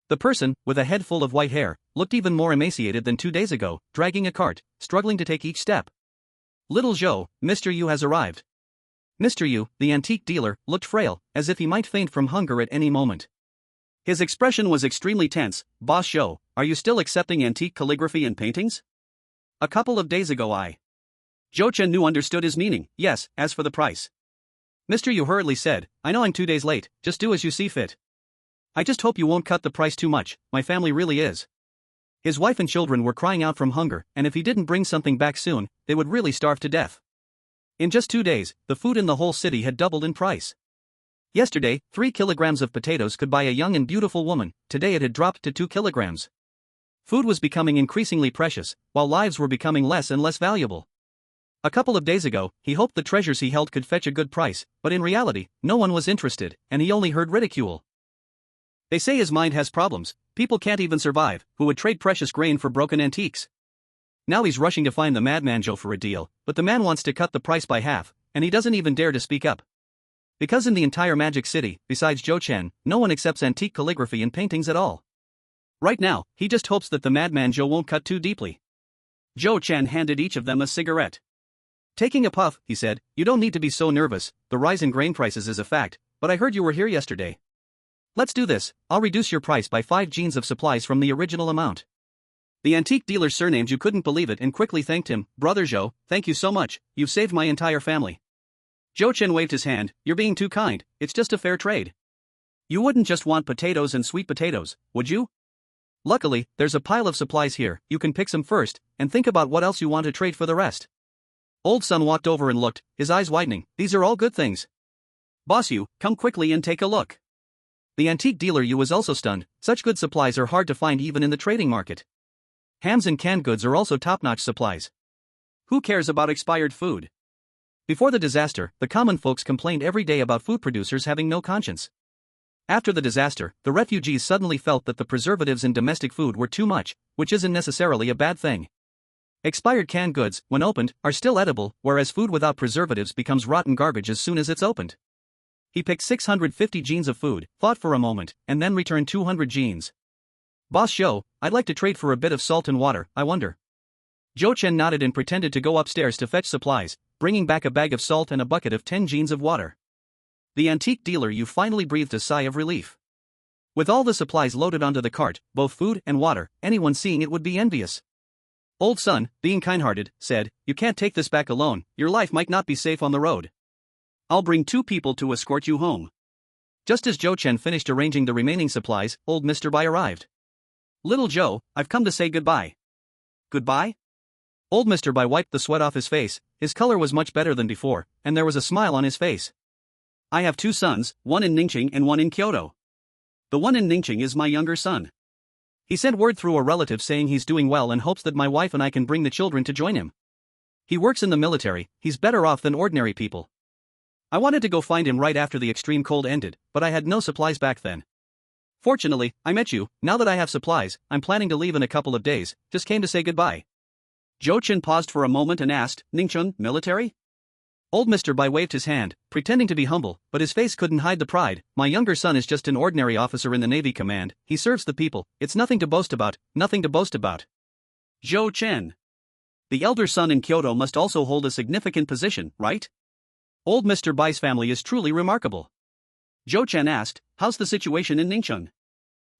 The person, with a head full of white hair, looked even more emaciated than 2 days ago, dragging a cart, struggling to take each step. Little Zhou, Mr. Yu has arrived. Mr. Yu, the antique dealer, looked frail, as if he might faint from hunger at any moment. His expression was extremely tense. Boss Zhou, are you still accepting antique calligraphy and paintings? A couple of days ago Zhou Chen knew understood his meaning. Yes, as for the price. Mr. Yu hurriedly said, I know I'm 2 days late, just do as you see fit. I just hope you won't cut the price too much, my family really is. His wife and children were crying out from hunger, and if he didn't bring something back soon, they would really starve to death. In just 2 days, the food in the whole city had doubled in price. Yesterday, 3 kilograms of potatoes could buy a young and beautiful woman, today it had dropped to 2 kilograms. Food was becoming increasingly precious, while lives were becoming less and less valuable. A couple of days ago, he hoped the treasures he held could fetch a good price, but in reality, no one was interested, and he only heard ridicule. They say his mind has problems, people can't even survive, who would trade precious grain for broken antiques. Now he's rushing to find the madman Zhou for a deal, but the man wants to cut the price by half, and he doesn't even dare to speak up. Because in the entire Magic City, besides Zhou Chen, no one accepts antique calligraphy and paintings at all. Right now, he just hopes that the madman Zhou won't cut too deeply. Zhou Chen handed each of them a cigarette. Taking a puff, he said, you don't need to be so nervous, the rise in grain prices is a fact, but I heard you were here yesterday. Let's do this, I'll reduce your price by 5 jeans of supplies from the original amount. The antique dealer surnamed you couldn't believe it and quickly thanked him. Brother Zhou, thank you so much, you've saved my entire family. Zhou Chen waved his hand, you're being too kind, it's just a fair trade. You wouldn't just want potatoes and sweet potatoes, would you? Luckily, there's a pile of supplies here, you can pick some first, and think about what else you want to trade for the rest. Old Sun walked over and looked, his eyes widening, these are all good things. Boss Yu, come quickly and take a look. The antique dealer Yu was also stunned, such good supplies are hard to find even in the trading market. Hams and canned goods are also top-notch supplies. Who cares about expired food? Before the disaster, the common folks complained every day about food producers having no conscience. After the disaster, the refugees suddenly felt that the preservatives in domestic food were too much, which isn't necessarily a bad thing. Expired canned goods, when opened, are still edible, whereas food without preservatives becomes rotten garbage as soon as it's opened. He picked 650 jeans of food, thought for a moment, and then returned 200 jeans. Boss Zhou, I'd like to trade for a bit of salt and water, I wonder. Zhou Chen nodded and pretended to go upstairs to fetch supplies, bringing back a bag of salt and a bucket of 10 jeans of water. The antique dealer Yu finally breathed a sigh of relief. With all the supplies loaded onto the cart, both food and water, anyone seeing it would be envious. Old son, being kind-hearted, said, "You can't take this back alone, your life might not be safe on the road. I'll bring 2 people to escort you home." Just as Zhou Chen finished arranging the remaining supplies, old Mr. Bai arrived. "Little Zhou, I've come to say goodbye." "Goodbye?" Old Mr. Bai wiped the sweat off his face, his color was much better than before, and there was a smile on his face. "I have 2 sons, one in Ningqing and one in Kyoto. The one in Ningqing is my younger son. He sent word through a relative saying he's doing well and hopes that my wife and I can bring the children to join him. He works in the military, he's better off than ordinary people. I wanted to go find him right after the extreme cold ended, but I had no supplies back then. Fortunately, I met you. Now that I have supplies, I'm planning to leave in a couple of days, just came to say goodbye." Zhou Chen paused for a moment and asked, "Ningqing, military?" Old Mr. Bai waved his hand, pretending to be humble, but his face couldn't hide the pride. "My younger son is just an ordinary officer in the Navy Command, he serves the people, it's nothing to boast about, nothing to boast about." Zhou Chen. The elder son in Kyoto must also hold a significant position, right? Old Mr. Bai's family is truly remarkable. Zhou Chen asked, "How's the situation in Ningqing?"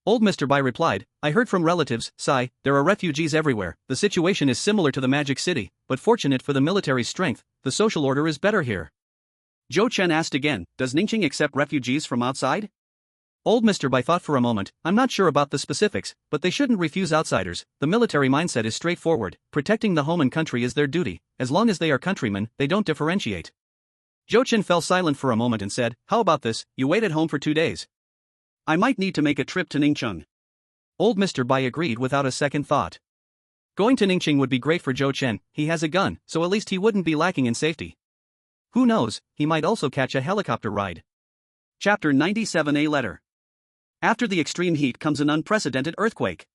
Old Mr. Bai replied, "I heard from relatives, Sai, there are refugees everywhere, the situation is similar to the Magic City, but fortunate for the military's strength, the social order is better here." Zhou Chen asked again, "Does Ningqing accept refugees from outside?" Old Mr. Bai thought for a moment, "I'm not sure about the specifics, but they shouldn't refuse outsiders, the military mindset is straightforward, protecting the home and country is their duty, as long as they are countrymen, they don't differentiate." Zhou Chen fell silent for a moment and said, "How about this, you wait at home for 2 days. I might need to make a trip to Ningqing." Old Mr. Bai agreed without a second thought. Going to Ningqing would be great for Zhou Chen, he has a gun, so at least he wouldn't be lacking in safety. Who knows, he might also catch a helicopter ride. Chapter 97. A letter. After the extreme heat comes an unprecedented earthquake.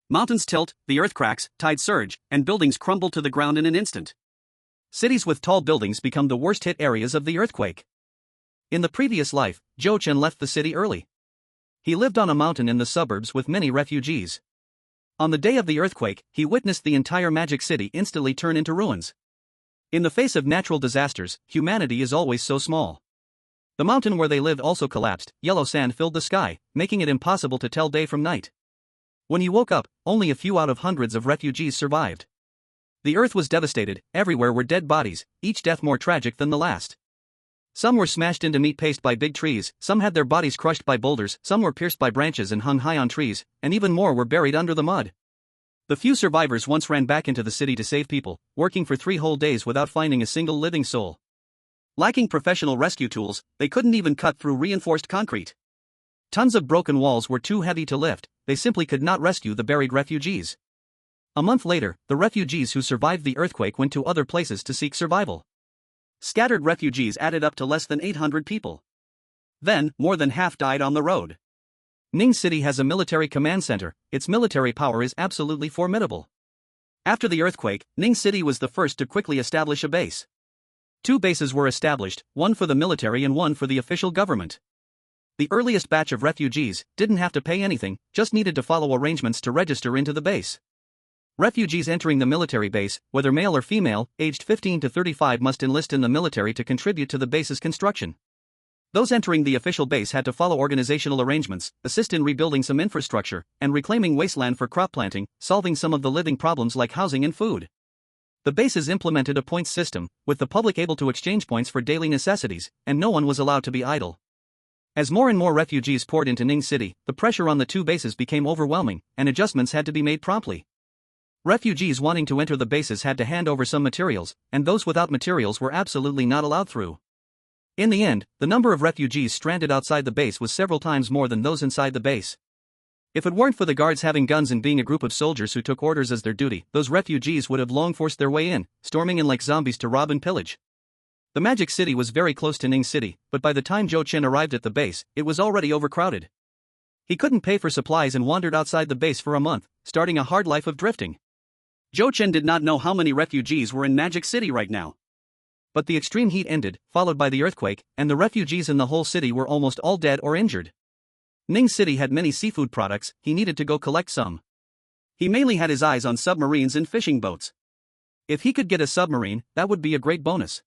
Mountains tilt, the earth cracks, tides surge, and buildings crumble to the ground in an instant. Cities with tall buildings become the worst-hit areas of the earthquake. In the previous life, Zhou Chen left the city early. He lived on a mountain in the suburbs with many refugees. On the day of the earthquake, he witnessed the entire Magic City instantly turn into ruins. In the face of natural disasters, humanity is always so small. The mountain where they lived also collapsed, yellow sand filled the sky, making it impossible to tell day from night. When he woke up, only a few out of hundreds of refugees survived. The earth was devastated, everywhere were dead bodies, each death more tragic than the last. Some were smashed into meat paste by big trees, some had their bodies crushed by boulders, some were pierced by branches and hung high on trees, and even more were buried under the mud. The few survivors once ran back into the city to save people, working for 3 whole days without finding a single living soul. Lacking professional rescue tools, they couldn't even cut through reinforced concrete. Tons of broken walls were too heavy to lift, they simply could not rescue the buried refugees. A month later, the refugees who survived the earthquake went to other places to seek survival. Scattered refugees added up to less than 800 people. Then, more than half died on the road. Ning City has a military command center, its military power is absolutely formidable. After the earthquake, Ning City was the first to quickly establish a base. 2 bases were established, one for the military and one for the official government. The earliest batch of refugees didn't have to pay anything, just needed to follow arrangements to register into the base. Refugees entering the military base, whether male or female, aged 15 to 35 must enlist in the military to contribute to the base's construction. Those entering the official base had to follow organizational arrangements, assist in rebuilding some infrastructure, and reclaiming wasteland for crop planting, solving some of the living problems like housing and food. The bases implemented a points system, with the public able to exchange points for daily necessities, and no one was allowed to be idle. As more and more refugees poured into Ning City, the pressure on the 2 bases became overwhelming, and adjustments had to be made promptly. Refugees wanting to enter the bases had to hand over some materials, and those without materials were absolutely not allowed through. In the end, the number of refugees stranded outside the base was several times more than those inside the base. If it weren't for the guards having guns and being a group of soldiers who took orders as their duty, those refugees would have long forced their way in, storming in like zombies to rob and pillage. The Magic City was very close to Ning City, but by the time Zhou Chen arrived at the base, it was already overcrowded. He couldn't pay for supplies and wandered outside the base for a month, starting a hard life of drifting. Zhou Chen did not know how many refugees were in Magic City right now. But the extreme heat ended, followed by the earthquake, and the refugees in the whole city were almost all dead or injured. Ning City had many seafood products, he needed to go collect some. He mainly had his eyes on submarines and fishing boats. If he could get a submarine, that would be a great bonus.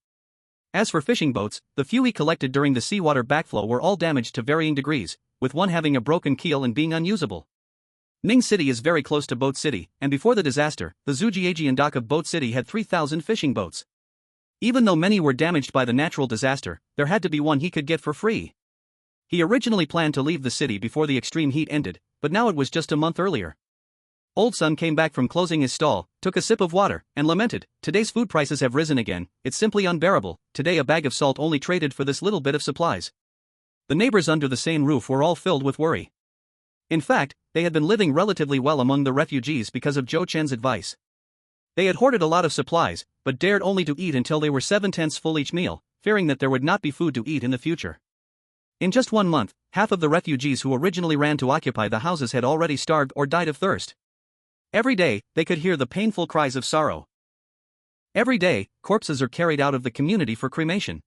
As for fishing boats, the few he collected during the seawater backflow were all damaged to varying degrees, with one having a broken keel and being unusable. Ning City is very close to Boat City, and before the disaster, the Zhujiajian dock of Boat City had 3,000 fishing boats. Even though many were damaged by the natural disaster, there had to be one he could get for free. He originally planned to leave the city before the extreme heat ended, but now it was just a month earlier. Old Sun came back from closing his stall, took a sip of water, and lamented, "Today's food prices have risen again, it's simply unbearable. Today a bag of salt only traded for this little bit of supplies." The neighbors under the same roof were all filled with worry. In fact, they had been living relatively well among the refugees because of Zhou Chen's advice. They had hoarded a lot of supplies, but dared only to eat until they were 7/10 full each meal, fearing that there would not be food to eat in the future. In just 1 month, half of the refugees who originally ran to occupy the houses had already starved or died of thirst. Every day, they could hear the painful cries of sorrow. Every day, corpses are carried out of the community for cremation.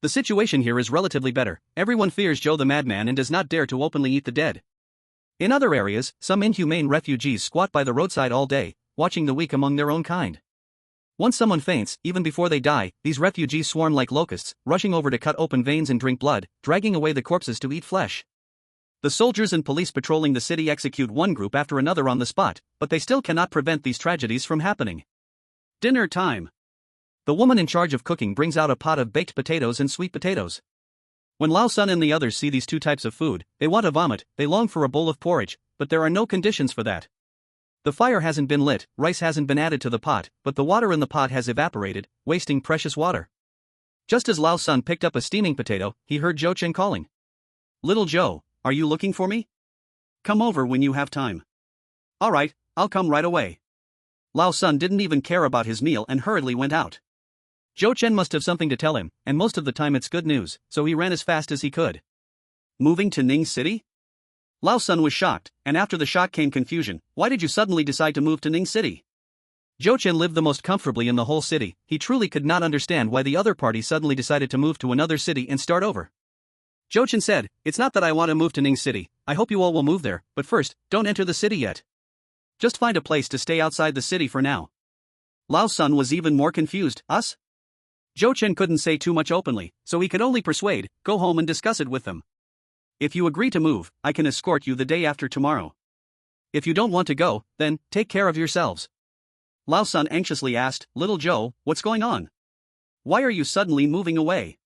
The situation here is relatively better. Everyone fears Joe the madman and does not dare to openly eat the dead. In other areas, some inhumane refugees squat by the roadside all day, watching the weak among their own kind. Once someone faints, even before they die, these refugees swarm like locusts, rushing over to cut open veins and drink blood, dragging away the corpses to eat flesh. The soldiers and police patrolling the city execute one group after another on the spot, but they still cannot prevent these tragedies from happening. Dinner time. The woman in charge of cooking brings out a pot of baked potatoes and sweet potatoes. When Lao Sun and the others see these two types of food, they want to vomit. They long for a bowl of porridge, but there are no conditions for that. The fire hasn't been lit, rice hasn't been added to the pot, but the water in the pot has evaporated, wasting precious water. Just as Lao Sun picked up a steaming potato, he heard Zhou Chen calling. "Little Joe, are you looking for me? Come over when you have time." "All right, I'll come right away." Lao Sun didn't even care about his meal and hurriedly went out. Zhou Chen must have something to tell him, and most of the time it's good news, so he ran as fast as he could. Moving to Ning City? Lao Sun was shocked, and after the shock came confusion. "Why did you suddenly decide to move to Ning City?" Zhou Chen lived the most comfortably in the whole city. He truly could not understand why the other party suddenly decided to move to another city and start over. Zhou Chen said, "It's not that I want to move to Ning City, I hope you all will move there, but first, don't enter the city yet. Just find a place to stay outside the city for now." Lao Sun was even more confused. "Us?" Zhou Chen couldn't say too much openly, so he could only persuade, "Go home and discuss it with them. If you agree to move, I can escort you the day after tomorrow. If you don't want to go, then, take care of yourselves." Lao Sun anxiously asked, "Little Joe, what's going on? Why are you suddenly moving away?"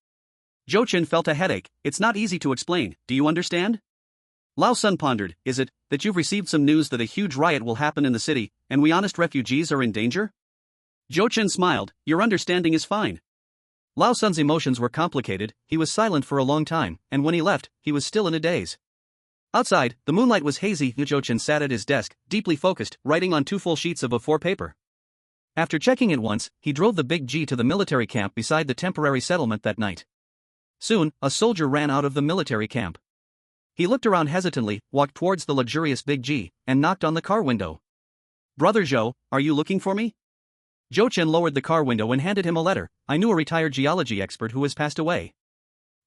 Zhou Chen felt a headache. "It's not easy to explain, do you understand?" Lao Sun pondered, "Is it that you've received some news that a huge riot will happen in the city, and we honest refugees are in danger?" Zhou Chen smiled, "Your understanding is fine." Lao Sun's emotions were complicated. He was silent for a long time, and when he left, he was still in a daze. Outside, the moonlight was hazy. Zhou Chen sat at his desk, deeply focused, writing on 2 full sheets of A4 paper. After checking it once, he drove the Big G to the military camp beside the temporary settlement that night. Soon, a soldier ran out of the military camp. He looked around hesitantly, walked towards the luxurious Big G, and knocked on the car window. "Brother Zhou, are you looking for me?" Zhou Chen lowered the car window and handed him a letter. "I knew a retired geology expert who has passed away.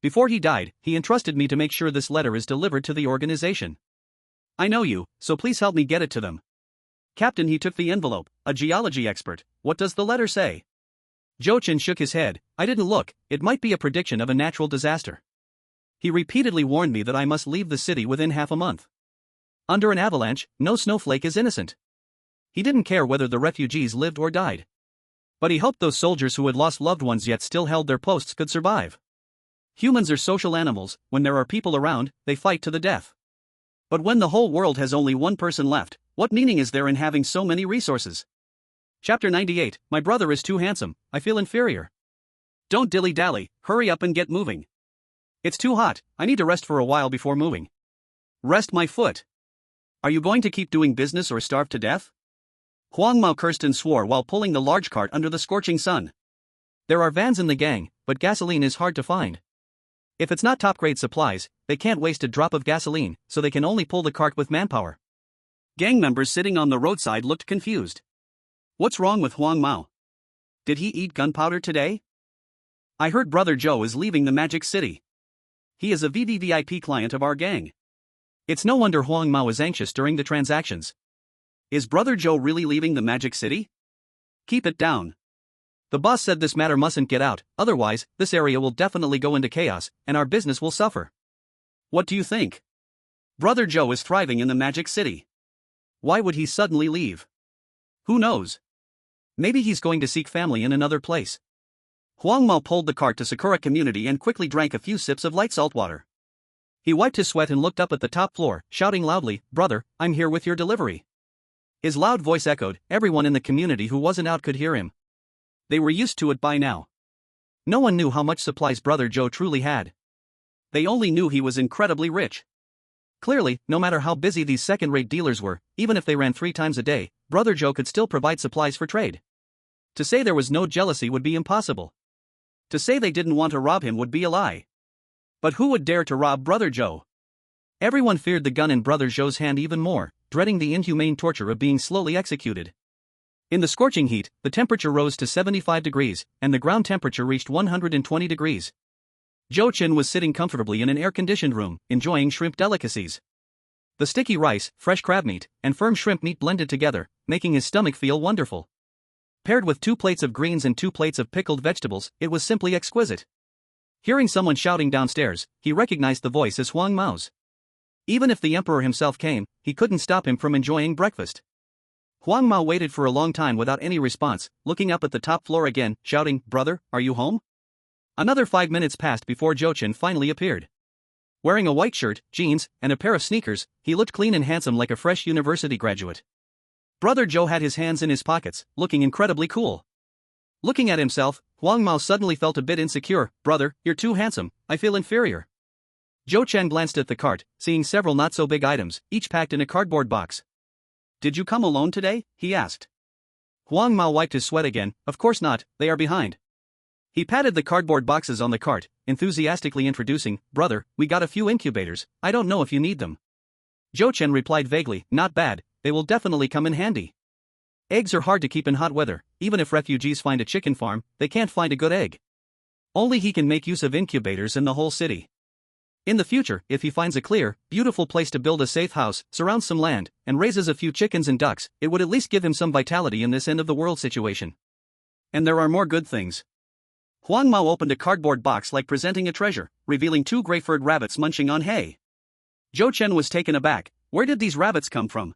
Before he died, he entrusted me to make sure this letter is delivered to the organization. I know you, so please help me get it to them." "Captain," he took the envelope. "A geology expert. What does the letter say?" Zhou Chen shook his head. "I didn't look. It might be a prediction of a natural disaster. He repeatedly warned me that I must leave the city within half a month. Under an avalanche, no snowflake is innocent. He didn't care whether the refugees lived or died. But he hoped those soldiers who had lost loved ones yet still held their posts could survive. Humans are social animals. When there are people around, they fight to the death. But when the whole world has only one person left, what meaning is there in having so many resources?" Chapter 98. My brother is too handsome, I feel inferior. Don't dilly-dally, hurry up and get moving. It's too hot, I need to rest for a while before moving. Rest my foot. Are you going to keep doing business or starve to death? Huang Mao cursed and swore while pulling the large cart under the scorching sun. There are vans in the gang, but gasoline is hard to find. If it's not top-grade supplies, they can't waste a drop of gasoline, so they can only pull the cart with manpower. Gang members sitting on the roadside looked confused. What's wrong with Huang Mao? Did he eat gunpowder today? I heard Brother Joe is leaving the Magic City. He is a VVVIP client of our gang. It's no wonder Huang Mao is anxious during the transactions. Is Brother Joe really leaving the Magic City? Keep it down. The boss said this matter mustn't get out, otherwise, this area will definitely go into chaos, and our business will suffer. What do you think? Brother Joe is thriving in the Magic City. Why would he suddenly leave? Who knows? Maybe he's going to seek family in another place. Huang Mao pulled the cart to Sakura Community and quickly drank a few sips of light salt water. He wiped his sweat and looked up at the top floor, shouting loudly, "Brother, I'm here with your delivery." His loud voice echoed, everyone in the community who wasn't out could hear him. They were used to it by now. No one knew how much supplies Brother Joe truly had. They only knew he was incredibly rich. Clearly, no matter how busy these second-rate dealers were, even if they ran 3 times a day, Brother Joe could still provide supplies for trade. To say there was no jealousy would be impossible. To say they didn't want to rob him would be a lie. But who would dare to rob Brother Joe? Everyone feared the gun in Brother Joe's hand even more, dreading the inhumane torture of being slowly executed. In the scorching heat, the temperature rose to 75 degrees, and the ground temperature reached 120 degrees. Zhou Chen was sitting comfortably in an air-conditioned room, enjoying shrimp delicacies. The sticky rice, fresh crab meat, and firm shrimp meat blended together, making his stomach feel wonderful. Paired with 2 plates of greens and 2 plates of pickled vegetables, it was simply exquisite. Hearing someone shouting downstairs, he recognized the voice as Huang Mao's. Even if the emperor himself came, he couldn't stop him from enjoying breakfast. Huang Mao waited for a long time without any response, looking up at the top floor again, shouting, "Brother, are you home?" Another 5 minutes passed before Zhou Chen finally appeared. Wearing a white shirt, jeans, and a pair of sneakers, he looked clean and handsome like a fresh university graduate. Brother Joe had his hands in his pockets, looking incredibly cool. Looking at himself, Huang Mao suddenly felt a bit insecure. "Brother, you're too handsome, I feel inferior." Zhou Chen glanced at the cart, seeing several not-so-big items, each packed in a cardboard box. "Did you come alone today?" he asked. Huang Mao wiped his sweat again. "Of course not, they are behind." He patted the cardboard boxes on the cart, enthusiastically introducing, "Brother, we got a few incubators, I don't know if you need them." Zhou Chen replied vaguely, "Not bad, they will definitely come in handy." Eggs are hard to keep in hot weather, even if refugees find a chicken farm, they can't find a good egg. Only he can make use of incubators in the whole city. In the future, if he finds a clear, beautiful place to build a safe house, surrounds some land, and raises a few chickens and ducks, it would at least give him some vitality in this end-of-the-world situation. And there are more good things. Huang Mao opened a cardboard box like presenting a treasure, revealing 2 gray-furred rabbits munching on hay. Zhou Chen was taken aback. Where did these rabbits come from?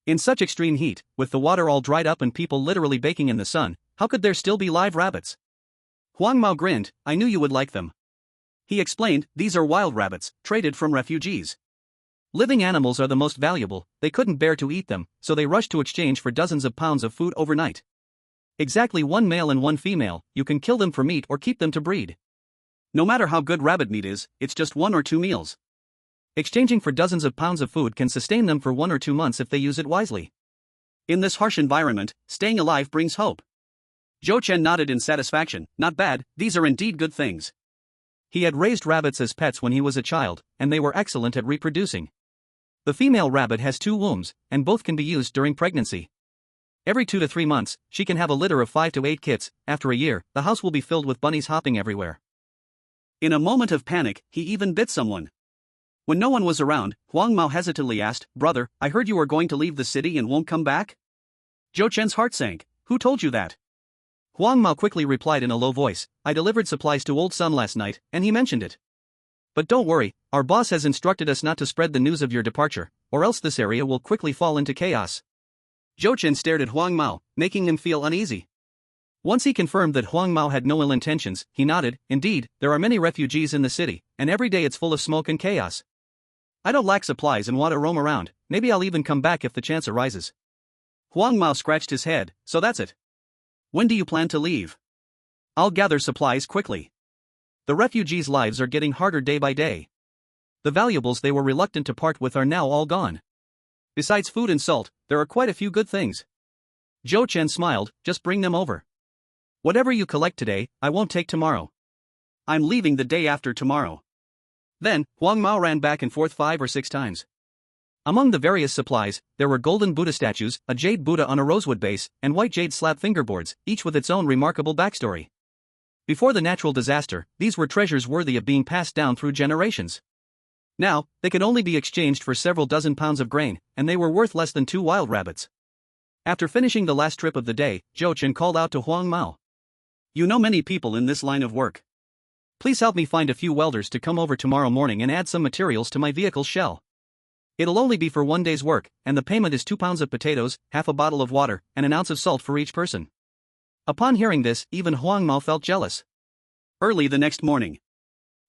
In such extreme heat, with the water all dried up and people literally baking in the sun, how could there still be live rabbits? Huang Mao grinned. "I knew you would like them." He explained, "These are wild rabbits, traded from refugees. Living animals are the most valuable, they couldn't bear to eat them, so they rushed to exchange for dozens of pounds of food overnight. Exactly 1 male and 1 female, you can kill them for meat or keep them to breed. No matter how good rabbit meat is, it's just 1 or 2 meals. Exchanging for dozens of pounds of food can sustain them for 1 or 2 months if they use it wisely. In this harsh environment, staying alive brings hope." Zhou Chen nodded in satisfaction. "Not bad, these are indeed good things." He had raised rabbits as pets when he was a child, and they were excellent at reproducing. The female rabbit has 2 wombs, and both can be used during pregnancy. Every 2 to 3 months, she can have a litter of 5 to 8 kits. After a year, the house will be filled with bunnies hopping everywhere. In a moment of panic, he even bit someone. When no one was around, Huang Mao hesitantly asked, "Brother, I heard you were going to leave the city and won't come back?" Zhou Chen's heart sank. "Who told you that?" Huang Mao quickly replied in a low voice, "I delivered supplies to Old Sun last night, and he mentioned it. But don't worry, our boss has instructed us not to spread the news of your departure, or else this area will quickly fall into chaos." Zhou Chen stared at Huang Mao, making him feel uneasy. Once he confirmed that Huang Mao had no ill intentions, he nodded. "Indeed, there are many refugees in the city, and every day it's full of smoke and chaos. I don't lack supplies and want to roam around, maybe I'll even come back if the chance arises." Huang Mao scratched his head. "So that's it. When do you plan to leave?" "I'll gather supplies quickly. The refugees' lives are getting harder day by day. The valuables they were reluctant to part with are now all gone. Besides food and salt, there are quite a few good things." Zhou Chen smiled. "Just bring them over. Whatever you collect today, I won't take tomorrow. I'm leaving the day after tomorrow." Then, Huang Mao ran back and forth 5 or 6 times. Among the various supplies, there were golden Buddha statues, a jade Buddha on a rosewood base, and white jade slab fingerboards, each with its own remarkable backstory. Before the natural disaster, these were treasures worthy of being passed down through generations. Now, they could only be exchanged for several dozen pounds of grain, and they were worth less than 2 wild rabbits. After finishing the last trip of the day, Zhou Chen called out to Huang Mao. You know many people in this line of work. Please help me find a few welders to come over tomorrow morning and add some materials to my vehicle's shell. It'll only be for one day's work, and the payment is 2 pounds of potatoes, half a bottle of water, and an ounce of salt for each person. Upon hearing this, even Huang Mao felt jealous. Early the next morning,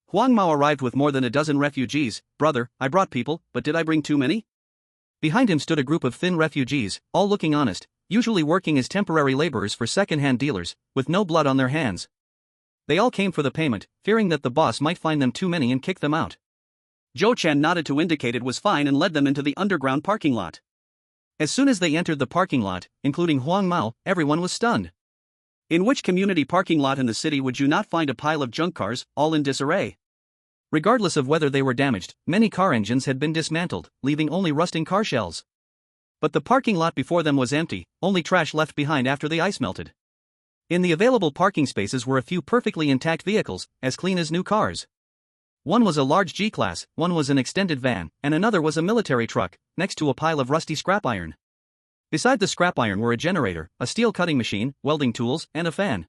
Huang Mao arrived with more than a dozen refugees. Brother, I brought people, but did I bring too many? Behind him stood a group of thin refugees, all looking honest, usually working as temporary laborers for second-hand dealers, with no blood on their hands. They all came for the payment, fearing that the boss might find them too many and kick them out. Zhou Chen nodded to indicate it was fine and led them into the underground parking lot. As soon as they entered the parking lot, including Huang Mao, everyone was stunned. In which community parking lot in the city would you not find a pile of junk cars, all in disarray? Regardless of whether they were damaged, many car engines had been dismantled, leaving only rusting car shells. But the parking lot before them was empty, only trash left behind after the ice melted. In the available parking spaces were a few perfectly intact vehicles, as clean as new cars. One was a large G-Class, one was an extended van, and another was a military truck, next to a pile of rusty scrap iron. Beside the scrap iron were a generator, a steel cutting machine, welding tools, and a fan.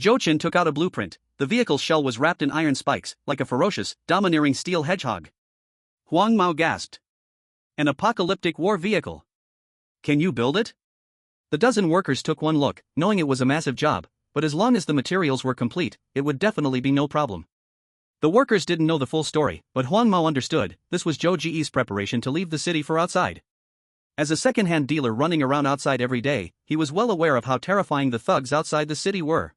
Zhou Chen took out a blueprint. The vehicle's shell was wrapped in iron spikes, like a ferocious, domineering steel hedgehog. Huang Mao gasped. An apocalyptic war vehicle. Can you build it? The dozen workers took one look, knowing it was a massive job, but as long as the materials were complete, it would definitely be no problem. The workers didn't know the full story, but Huang Mao understood. This was Zhou Ji's preparation to leave the city for outside. As a second-hand dealer running around outside every day, he was well aware of how terrifying the thugs outside the city were.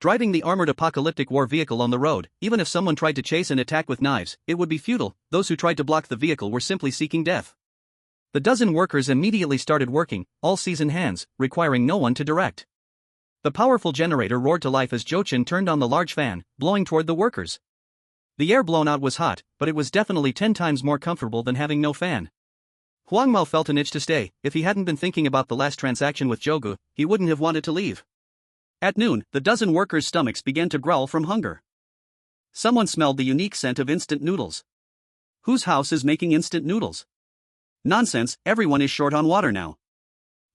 Driving the armored apocalyptic war vehicle on the road, even if someone tried to chase and attack with knives, it would be futile. Those who tried to block the vehicle were simply seeking death. The dozen workers immediately started working, all seasoned hands, requiring no one to direct. The powerful generator roared to life as Zhou Chen turned on the large fan, blowing toward the workers. The air blown out was hot, but it was definitely 10 times more comfortable than having no fan. Huang Mao felt an itch to stay. If he hadn't been thinking about the last transaction with Zhou, he wouldn't have wanted to leave. At noon, the dozen workers' stomachs began to growl from hunger. Someone smelled the unique scent of instant noodles. Whose house is making instant noodles? Nonsense, everyone is short on water now.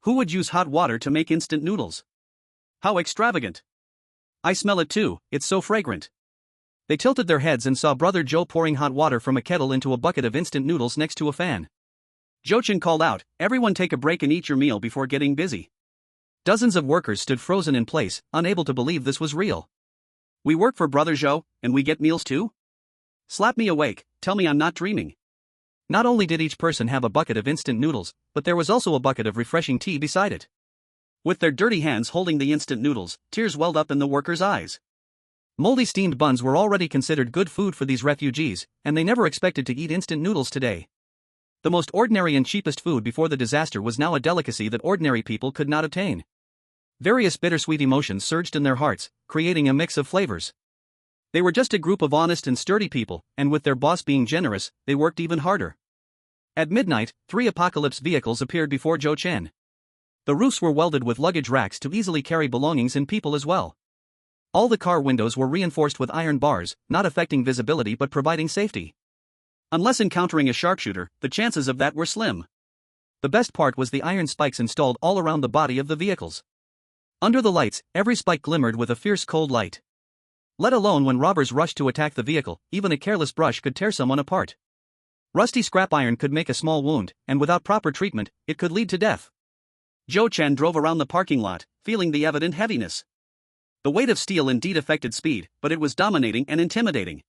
Who would use hot water to make instant noodles? How extravagant. I smell it too, it's so fragrant. They tilted their heads and saw Brother Zhou pouring hot water from a kettle into a bucket of instant noodles next to a fan. Zhou Chen called out, everyone take a break and eat your meal before getting busy. Dozens of workers stood frozen in place, unable to believe this was real. We work for Brother Zhou, and we get meals too? Slap me awake, tell me I'm not dreaming. Not only did each person have a bucket of instant noodles, but there was also a bucket of refreshing tea beside it. With their dirty hands holding the instant noodles, tears welled up in the workers' eyes. Moldy steamed buns were already considered good food for these refugees, and they never expected to eat instant noodles today. The most ordinary and cheapest food before the disaster was now a delicacy that ordinary people could not obtain. Various bittersweet emotions surged in their hearts, creating a mix of flavors. They were just a group of honest and sturdy people, and with their boss being generous, they worked even harder. At midnight, 3 apocalypse vehicles appeared before Zhou Chen. The roofs were welded with luggage racks to easily carry belongings and people as well. All the car windows were reinforced with iron bars, not affecting visibility but providing safety. Unless encountering a sharpshooter, the chances of that were slim. The best part was the iron spikes installed all around the body of the vehicles. Under the lights, every spike glimmered with a fierce cold light. Let alone when robbers rushed to attack the vehicle, even a careless brush could tear someone apart. Rusty scrap iron could make a small wound, and without proper treatment, it could lead to death. Zhou Chen drove around the parking lot, feeling the evident heaviness. The weight of steel indeed affected speed, but it was dominating and intimidating.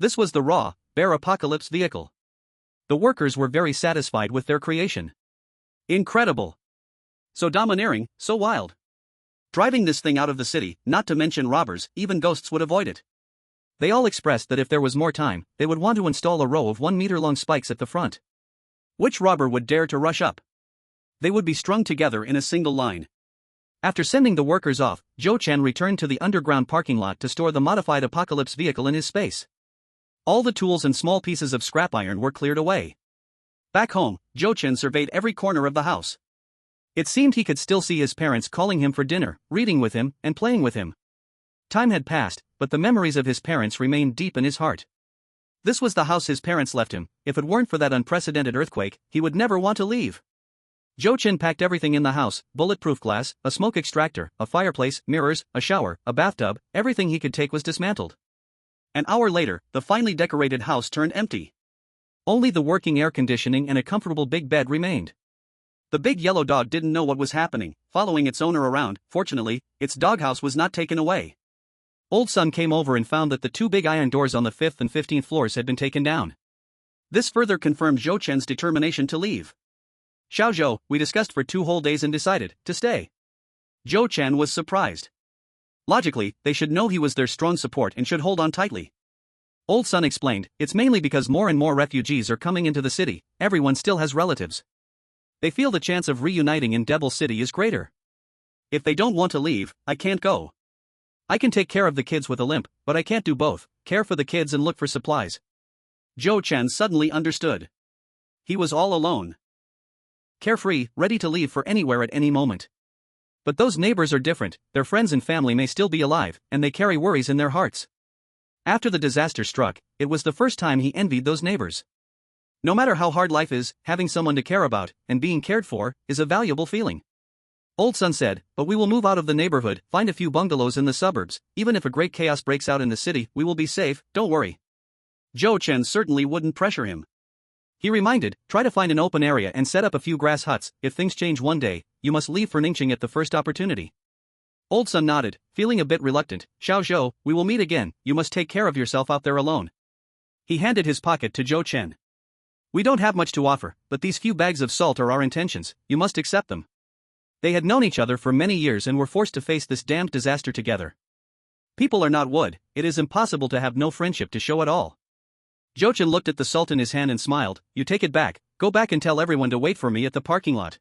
This was the raw, bare apocalypse vehicle. The workers were very satisfied with their creation. Incredible. So domineering, so wild. Driving this thing out of the city, not to mention robbers, even ghosts would avoid it. They all expressed that if there was more time, they would want to install a row of 1-meter-long spikes at the front. Which robber would dare to rush up? They would be strung together in a single line. After sending the workers off, Zhou Chen returned to the underground parking lot to store the modified apocalypse vehicle in his space. All the tools and small pieces of scrap iron were cleared away. Back home, Zhou Chen surveyed every corner of the house. It seemed he could still see his parents calling him for dinner, reading with him, and playing with him. Time had passed, but the memories of his parents remained deep in his heart. This was the house his parents left him. If it weren't for that unprecedented earthquake, he would never want to leave. Zhou Chen packed everything in the house: bulletproof glass, a smoke extractor, a fireplace, mirrors, a shower, a bathtub. Everything he could take was dismantled. An hour later, the finely decorated house turned empty. Only the working air conditioning and a comfortable big bed remained. The big yellow dog didn't know what was happening, following its owner around. Fortunately, its doghouse was not taken away. Old Sun came over and found that the two big iron doors on the 5th and 15th floors had been taken down. This further confirmed Zhou Chen's determination to leave. Xiao Zhou, we discussed for 2 whole days and decided to stay. Zhou Chen was surprised. Logically, they should know he was their strong support and should hold on tightly. Old Sun explained, it's mainly because more and more refugees are coming into the city. Everyone still has relatives. They feel the chance of reuniting in Devil City is greater. If they don't want to leave, I can't go. I can take care of the kids with a limp, but I can't do both, care for the kids and look for supplies. Zhou Chen suddenly understood. He was all alone. Carefree, ready to leave for anywhere at any moment. But those neighbors are different. Their friends and family may still be alive, and they carry worries in their hearts. After the disaster struck, it was the first time he envied those neighbors. No matter how hard life is, having someone to care about, and being cared for, is a valuable feeling. Old Sun said, but we will move out of the neighborhood, find a few bungalows in the suburbs. Even if a great chaos breaks out in the city, we will be safe, don't worry. Zhou Chen certainly wouldn't pressure him. He reminded, try to find an open area and set up a few grass huts. If things change one day, you must leave for Ningxing at the first opportunity. Old Sun nodded, feeling a bit reluctant. Xiao Zhou, we will meet again. You must take care of yourself out there alone. He handed his pocket to Zhou Chen. We don't have much to offer, but these few bags of salt are our intentions. You must accept them. They had known each other for many years and were forced to face this damned disaster together. People are not wood. It is impossible to have no friendship to show at all. Zhou Chen looked at the salt in his hand and smiled. You take it back. Go back and tell everyone to wait for me at the parking lot.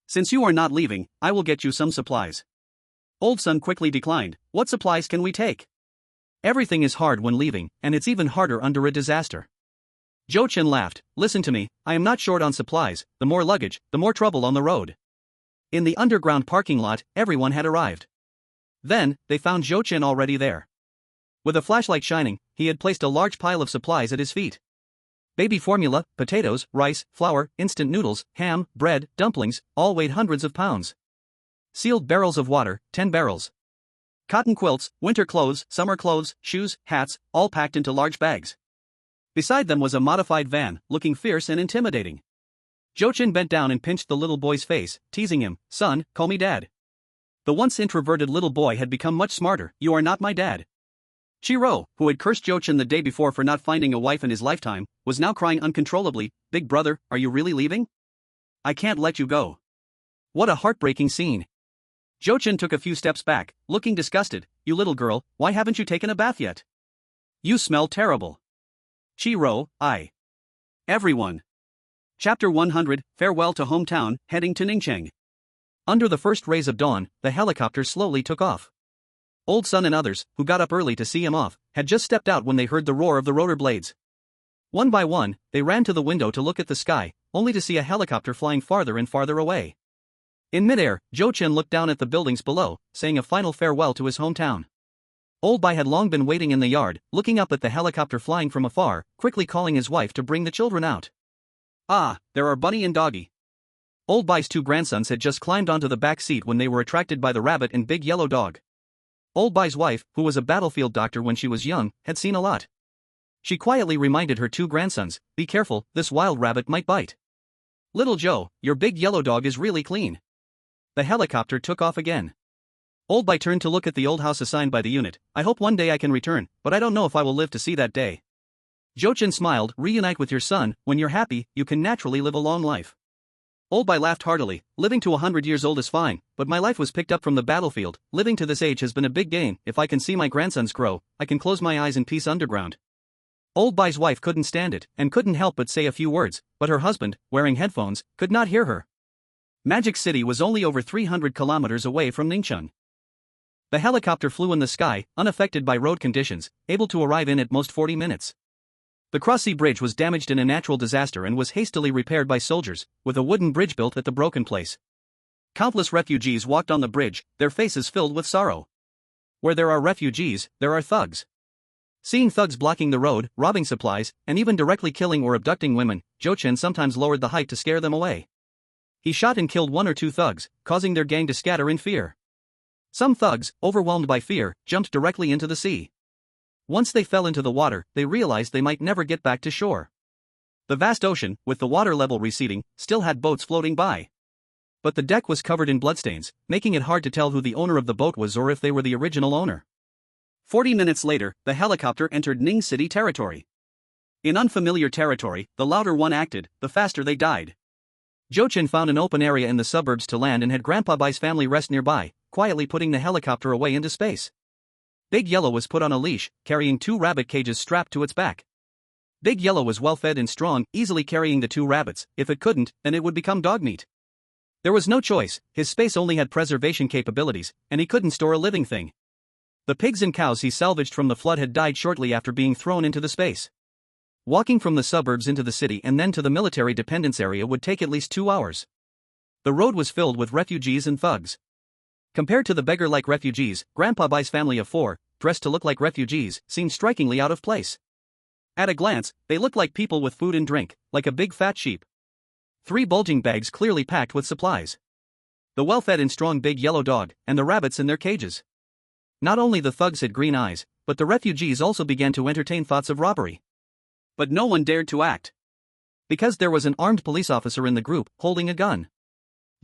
Since you are not leaving, I will get you some supplies. Old Sun quickly declined. What supplies can we take? Everything is hard when leaving, and it's even harder under a disaster. Zhou Chen laughed. Listen to me, I am not short on supplies. The more luggage, the more trouble on the road. In the underground parking lot, everyone had arrived. Then, they found Zhou Chen already there. With a flashlight shining, he had placed a large pile of supplies at his feet. Baby formula, potatoes, rice, flour, instant noodles, ham, bread, dumplings, all weighed hundreds of pounds. Sealed barrels of water, 10 barrels. Cotton quilts, winter clothes, summer clothes, shoes, hats, all packed into large bags. Beside them was a modified van, looking fierce and intimidating. Zhou Chen bent down and pinched the little boy's face, teasing him, son, call me dad. The once introverted little boy had become much smarter. You are not my dad. Chiro, who had cursed Zhou Chen the day before for not finding a wife in his lifetime, was now crying uncontrollably. Big brother, are you really leaving? I can't let you go. What a heartbreaking scene. Zhou Chen took a few steps back, looking disgusted. You little girl, why haven't you taken a bath yet? You smell terrible. Chiro, everyone. Chapter 100, Farewell to Hometown, heading to Ningcheng. Under the first rays of dawn, the helicopter slowly took off. Old Sun and others, who got up early to see him off, had just stepped out when they heard the roar of the rotor blades. One by one, they ran to the window to look at the sky, only to see a helicopter flying farther and farther away. In midair, Zhou Chen looked down at the buildings below, saying a final farewell to his hometown. Old Bai had long been waiting in the yard, looking up at the helicopter flying from afar, quickly calling his wife to bring the children out. Ah, there are Bunny and Doggy. Old Bai's 2 grandsons had just climbed onto the back seat when they were attracted by the rabbit and big yellow dog. Old Bai's wife, who was a battlefield doctor when she was young, had seen a lot. She quietly reminded her 2 grandsons, be careful, this wild rabbit might bite. Little Joe, your big yellow dog is really clean. The helicopter took off again. Old Bai turned to look at the old house assigned by the unit. I hope one day I can return, but I don't know if I will live to see that day. Zhou Chen smiled. Reunite with your son. When you're happy, you can naturally live a long life. Old Bai laughed heartily. Living to 100 years old is fine, but my life was picked up from the battlefield. Living to this age has been a big gain. If I can see my grandsons grow, I can close my eyes in peace underground. Old Bai's wife couldn't stand it, and couldn't help but say a few words, but her husband, wearing headphones, could not hear her. Magic City was only over 300 kilometers away from Ningcheng. The helicopter flew in the sky, unaffected by road conditions, able to arrive in at most 40 minutes. The cross-sea bridge was damaged in a natural disaster and was hastily repaired by soldiers, with a wooden bridge built at the broken place. Countless refugees walked on the bridge, their faces filled with sorrow. Where there are refugees, there are thugs. Seeing thugs blocking the road, robbing supplies, and even directly killing or abducting women, Zhou Chen sometimes lowered the height to scare them away. He shot and killed one or two thugs, causing their gang to scatter in fear. Some thugs, overwhelmed by fear, jumped directly into the sea. Once they fell into the water, they realized they might never get back to shore. The vast ocean, with the water level receding, still had boats floating by. But the deck was covered in bloodstains, making it hard to tell who the owner of the boat was or if they were the original owner. 40 minutes later, the helicopter entered Ning City territory. In unfamiliar territory, the louder one acted, the faster they died. Jochin found an open area in the suburbs to land and had Grandpa Bai's family rest nearby, quietly putting the helicopter away into space. Big Yellow was put on a leash, carrying 2 rabbit cages strapped to its back. Big Yellow was well fed and strong, easily carrying the 2 rabbits. If it couldn't, then it would become dog meat. There was no choice, his space only had preservation capabilities, and he couldn't store a living thing. The pigs and cows he salvaged from the flood had died shortly after being thrown into the space. Walking from the suburbs into the city and then to the military dependence area would take at least 2 hours. The road was filled with refugees and thugs. Compared to the beggar-like refugees, Grandpa Bai's family of 4, dressed to look like refugees, seemed strikingly out of place. At a glance, they looked like people with food and drink, like a big fat sheep. 3 bulging bags clearly packed with supplies. The well-fed and strong big yellow dog, and the rabbits in their cages. Not only the thugs had green eyes, but the refugees also began to entertain thoughts of robbery. But no one dared to act. Because there was an armed police officer in the group, holding a gun.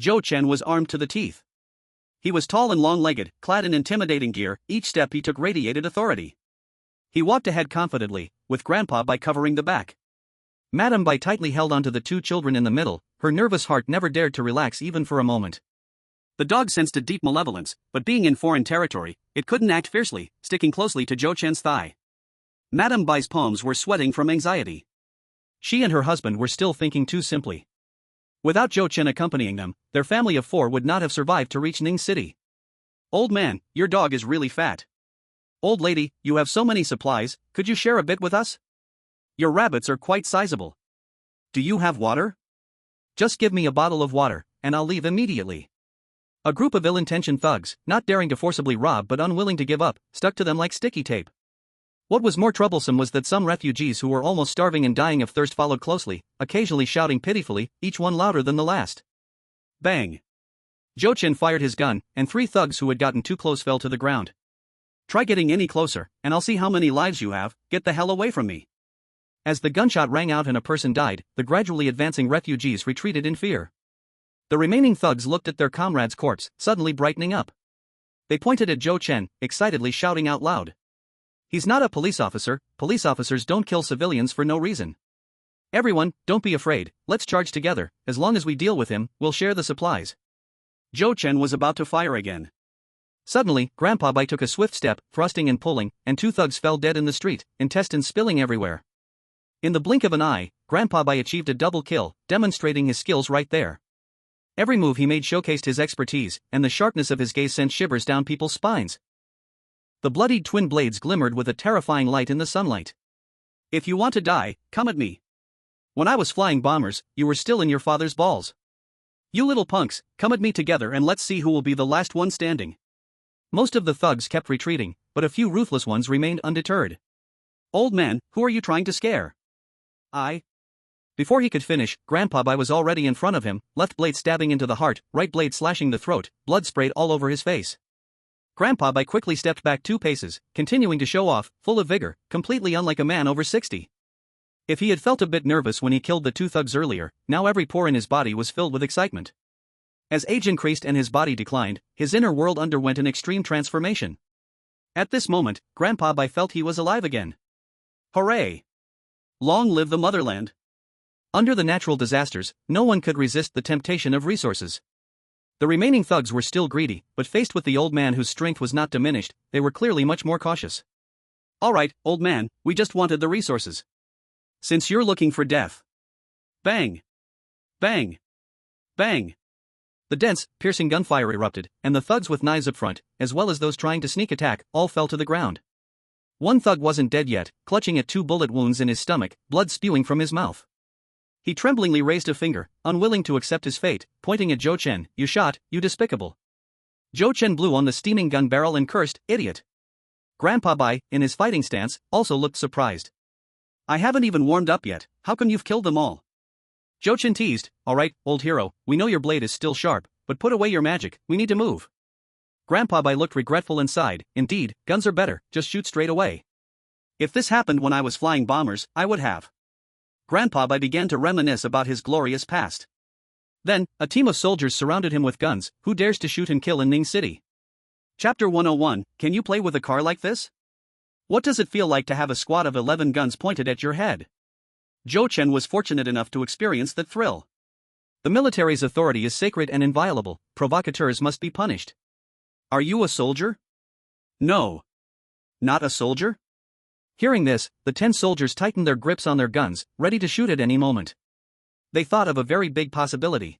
Zhou Chen was armed to the teeth. He was tall and long-legged, clad in intimidating gear, each step he took radiated authority. He walked ahead confidently, with Grandpa Bai covering the back. Madame Bai tightly held onto the 2 children in the middle, her nervous heart never dared to relax even for a moment. The dog sensed a deep malevolence, but being in foreign territory, it couldn't act fiercely, sticking closely to Zhou Chen's thigh. Madame Bai's palms were sweating from anxiety. She and her husband were still thinking too simply. Without Zhou Chen accompanying them, their family of 4 would not have survived to reach Ning City. Old man, your dog is really fat. Old lady, you have so many supplies, could you share a bit with us? Your rabbits are quite sizable. Do you have water? Just give me a bottle of water, and I'll leave immediately. A group of ill-intentioned thugs, not daring to forcibly rob but unwilling to give up, stuck to them like sticky tape. What was more troublesome was that some refugees who were almost starving and dying of thirst followed closely, occasionally shouting pitifully, each one louder than the last. Bang! Zhou Chen fired his gun, and 3 thugs who had gotten too close fell to the ground. Try getting any closer, and I'll see how many lives you have. Get the hell away from me. As the gunshot rang out and a person died, the gradually advancing refugees retreated in fear. The remaining thugs looked at their comrade's corpse, suddenly brightening up. They pointed at Zhou Chen, excitedly shouting out loud. He's not a police officer, police officers don't kill civilians for no reason. Everyone, don't be afraid, let's charge together, as long as we deal with him, we'll share the supplies. Zhou Chen was about to fire again. Suddenly, Grandpa Bai took a swift step, thrusting and pulling, and 2 thugs fell dead in the street, intestines spilling everywhere. In the blink of an eye, Grandpa Bai achieved a double kill, demonstrating his skills right there. Every move he made showcased his expertise, and the sharpness of his gaze sent shivers down people's spines. The bloodied twin blades glimmered with a terrifying light in the sunlight. If you want to die, come at me. When I was flying bombers, you were still in your father's balls. You little punks, come at me together and let's see who will be the last one standing. Most of the thugs kept retreating, but a few ruthless ones remained undeterred. Old man, who are you trying to scare? Before he could finish, Grandpa Bai was already in front of him, left blade stabbing into the heart, right blade slashing the throat, blood sprayed all over his face. Grandpa Bai quickly stepped back 2 paces, continuing to show off, full of vigor, completely unlike a man over 60. If he had felt a bit nervous when he killed the 2 thugs earlier, now every pore in his body was filled with excitement. As age increased and his body declined, his inner world underwent an extreme transformation. At this moment, Grandpa Bai felt he was alive again. Hooray! Long live the motherland! Under the natural disasters, no one could resist the temptation of resources. The remaining thugs were still greedy, but faced with the old man whose strength was not diminished, they were clearly much more cautious. All right, old man, we just wanted the resources. Since you're looking for death. Bang! Bang! Bang! The dense, piercing gunfire erupted, and the thugs with knives up front, as well as those trying to sneak attack, all fell to the ground. One thug wasn't dead yet, clutching at 2 bullet wounds in his stomach, blood spewing from his mouth. He tremblingly raised a finger, unwilling to accept his fate, pointing at Zhou Chen. You shot, you despicable. Zhou Chen blew on the steaming gun barrel and cursed, idiot. Grandpa Bai, in his fighting stance, also looked surprised. I haven't even warmed up yet, how come you've killed them all? Zhou Chen teased, "Alright, old hero, we know your blade is still sharp, but put away your magic, we need to move." Grandpa Bai looked regretful and sighed, "Indeed, guns are better, just shoot straight away. If this happened when I was flying bombers, I would have." Grandpa Bai began to reminisce about his glorious past. Then, a team of soldiers surrounded him with guns. Who dares to shoot and kill in Ning City? Chapter 101, Can you play with a car like this? What does it feel like to have a squad of 11 guns pointed at your head? Zhou Chen was fortunate enough to experience that thrill. The military's authority is sacred and inviolable, provocateurs must be punished. Are you a soldier? No. Not a soldier? Hearing this, the 10 soldiers tightened their grips on their guns, ready to shoot at any moment. They thought of a very big possibility.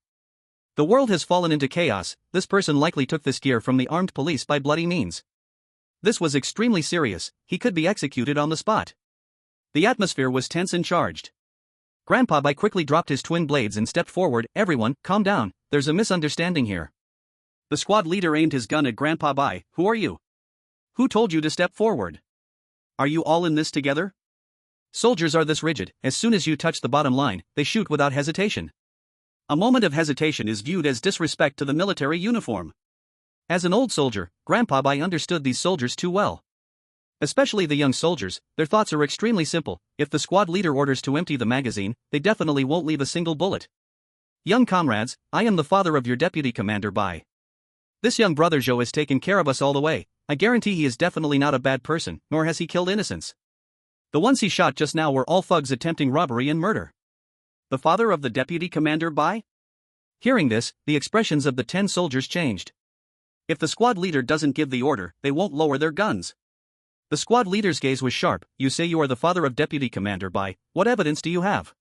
The world has fallen into chaos, this person likely took this gear from the armed police by bloody means. This was extremely serious, he could be executed on the spot. The atmosphere was tense and charged. Grandpa Bai quickly dropped his twin blades and stepped forward. "Everyone, calm down, there's a misunderstanding here." The squad leader aimed his gun at Grandpa Bai. "Who are you? Who told you to step forward? Are you all in this together?" Soldiers are this rigid, as soon as you touch the bottom line, they shoot without hesitation. A moment of hesitation is viewed as disrespect to the military uniform. As an old soldier, Grandpa Bai understood these soldiers too well. Especially the young soldiers, their thoughts are extremely simple. If the squad leader orders to empty the magazine, they definitely won't leave a single bullet. "Young comrades, I am the father of your deputy commander Bai. This young brother Zhou has taken care of us all the way. I guarantee he is definitely not a bad person, nor has he killed innocents. The ones he shot just now were all thugs attempting robbery and murder." The father of the deputy commander Bai? Hearing this, the expressions of the 10 soldiers changed. If the squad leader doesn't give the order, they won't lower their guns. The squad leader's gaze was sharp. "You say you are the father of Deputy Commander Bai, what evidence do you have?"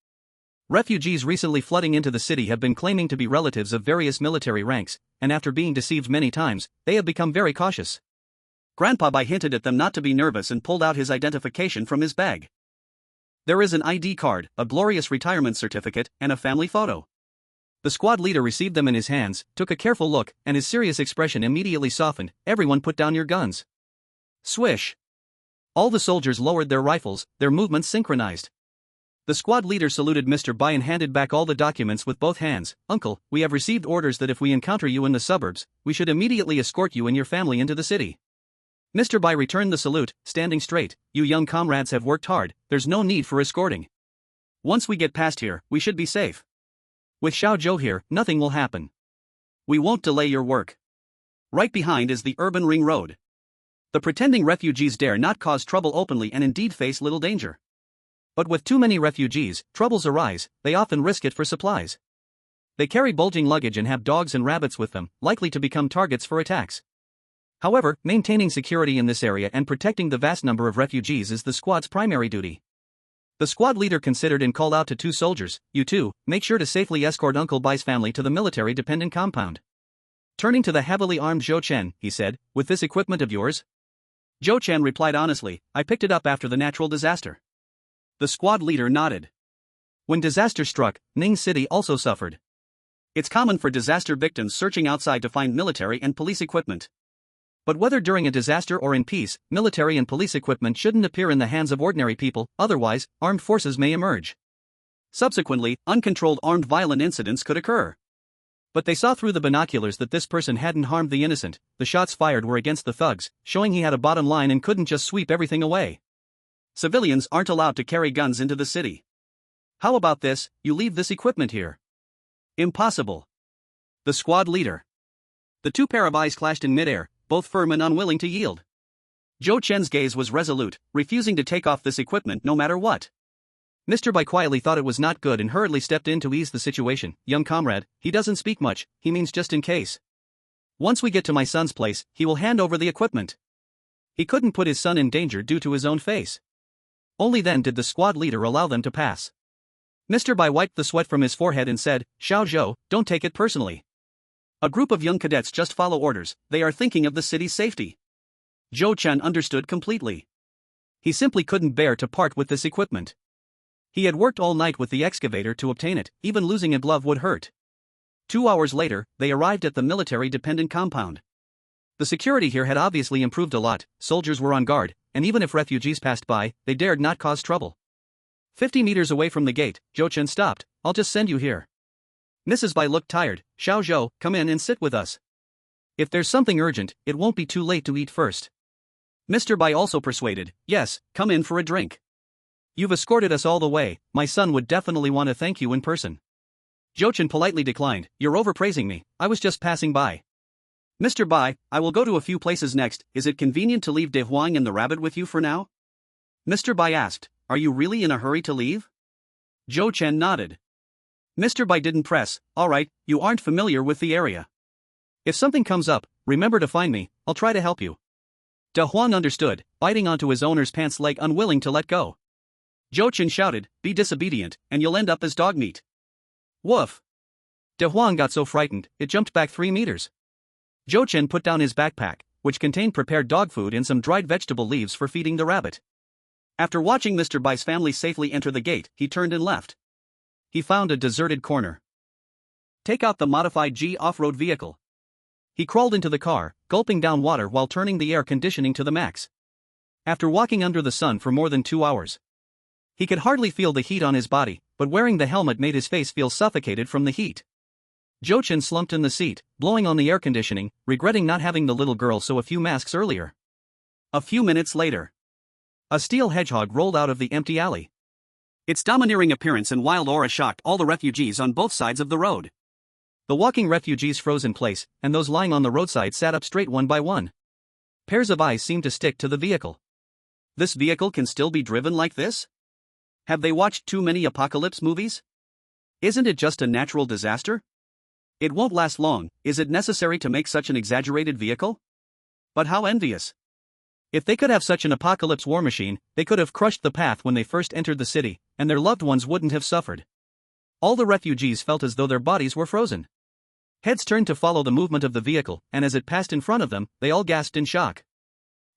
Refugees recently flooding into the city have been claiming to be relatives of various military ranks, and after being deceived many times, they have become very cautious. Grandpa Bai hinted at them not to be nervous and pulled out his identification from his bag. There is an ID card, a glorious retirement certificate, and a family photo. The squad leader received them in his hands, took a careful look, and his serious expression immediately softened. "Everyone put down your guns." Swish! All the soldiers lowered their rifles, their movements synchronized. The squad leader saluted Mr. Bai and handed back all the documents with both hands. "Uncle, we have received orders that if we encounter you in the suburbs, we should immediately escort you and your family into the city." Mr. Bai returned the salute, standing straight. "You young comrades have worked hard, there's no need for escorting. Once we get past here, we should be safe. With Xiao Zhou here, nothing will happen. We won't delay your work." Right behind is the urban ring road. The pretending refugees dare not cause trouble openly and indeed face little danger. But with too many refugees, troubles arise, they often risk it for supplies. They carry bulging luggage and have dogs and rabbits with them, likely to become targets for attacks. However, maintaining security in this area and protecting the vast number of refugees is the squad's primary duty. The squad leader considered and called out to 2 soldiers. "You two, make sure to safely escort Uncle Bai's family to the military-dependent compound." Turning to the heavily armed Zhou Chen, he said, "With this equipment of yours?" Zhou Chen replied honestly, "I picked it up after the natural disaster." The squad leader nodded. When disaster struck, Ning City also suffered. It's common for disaster victims searching outside to find military and police equipment. But whether during a disaster or in peace, military and police equipment shouldn't appear in the hands of ordinary people, otherwise, armed forces may emerge. Subsequently, uncontrolled armed violent incidents could occur. But they saw through the binoculars that this person hadn't harmed the innocent. The shots fired were against the thugs, showing he had a bottom line and couldn't just sweep everything away. Civilians aren't allowed to carry guns into the city. How about this, you leave this equipment here? Impossible. The squad leader. The 2 pair of eyes clashed in midair, both firm and unwilling to yield. Zhou Chen's gaze was resolute, refusing to take off this equipment no matter what. Mr. Bai quietly thought it was not good and hurriedly stepped in to ease the situation. "Young comrade, he doesn't speak much, he means just in case. Once we get to my son's place, he will hand over the equipment." He couldn't put his son in danger due to his own face. Only then did the squad leader allow them to pass. Mr. Bai wiped the sweat from his forehead and said, "Xiao Zhou, don't take it personally. A group of young cadets just follow orders, they are thinking of the city's safety." Zhou Chen understood completely. He simply couldn't bear to part with this equipment. He had worked all night with the excavator to obtain it, even losing a glove would hurt. 2 hours later, they arrived at the military-dependent compound. The security here had obviously improved a lot, soldiers were on guard, and even if refugees passed by, they dared not cause trouble. 50 meters away from the gate, Zhou Chen stopped. I'll just send you here. Mrs. Bai looked tired. Xiao Zhou, come in and sit with us. If there's something urgent, it won't be too late to eat first. Mr. Bai also persuaded. Yes, come in for a drink. You've escorted us all the way. My son would definitely want to thank you in person. Zhou Chen politely declined. You're overpraising me. I was just passing by. Mr. Bai, I will go to a few places next. Is it convenient to leave De Huang and the rabbit with you for now? Mr. Bai asked. Are you really in a hurry to leave? Zhou Chen nodded. Mr. Bai didn't press. All right, you aren't familiar with the area. If something comes up, remember to find me. I'll try to help you. De Huang understood, biting onto his owner's pants leg, unwilling to let go. Zhou Chen shouted, be disobedient, and you'll end up as dog meat. Woof. De Huang got so frightened, it jumped back 3 meters. Zhou Chen put down his backpack, which contained prepared dog food and some dried vegetable leaves for feeding the rabbit. After watching Mr. Bai's family safely enter the gate, he turned and left. He found a deserted corner. Take out the modified G off-road vehicle. He crawled into the car, gulping down water while turning the air conditioning to the max. After walking under the sun for more than 2 hours, he could hardly feel the heat on his body, but wearing the helmet made his face feel suffocated from the heat. Zhou Chen slumped in the seat, blowing on the air conditioning, regretting not having the little girl sew a few masks earlier. A few minutes later, a steel hedgehog rolled out of the empty alley. Its domineering appearance and wild aura shocked all the refugees on both sides of the road. The walking refugees froze in place, and those lying on the roadside sat up straight one by one. Pairs of eyes seemed to stick to the vehicle. This vehicle can still be driven like this? Have they watched too many apocalypse movies? Isn't it just a natural disaster? It won't last long. Is it necessary to make such an exaggerated vehicle? But how envious. If they could have such an apocalypse war machine, they could have crushed the path when they first entered the city, and their loved ones wouldn't have suffered. All the refugees felt as though their bodies were frozen. Heads turned to follow the movement of the vehicle, and as it passed in front of them, they all gasped in shock.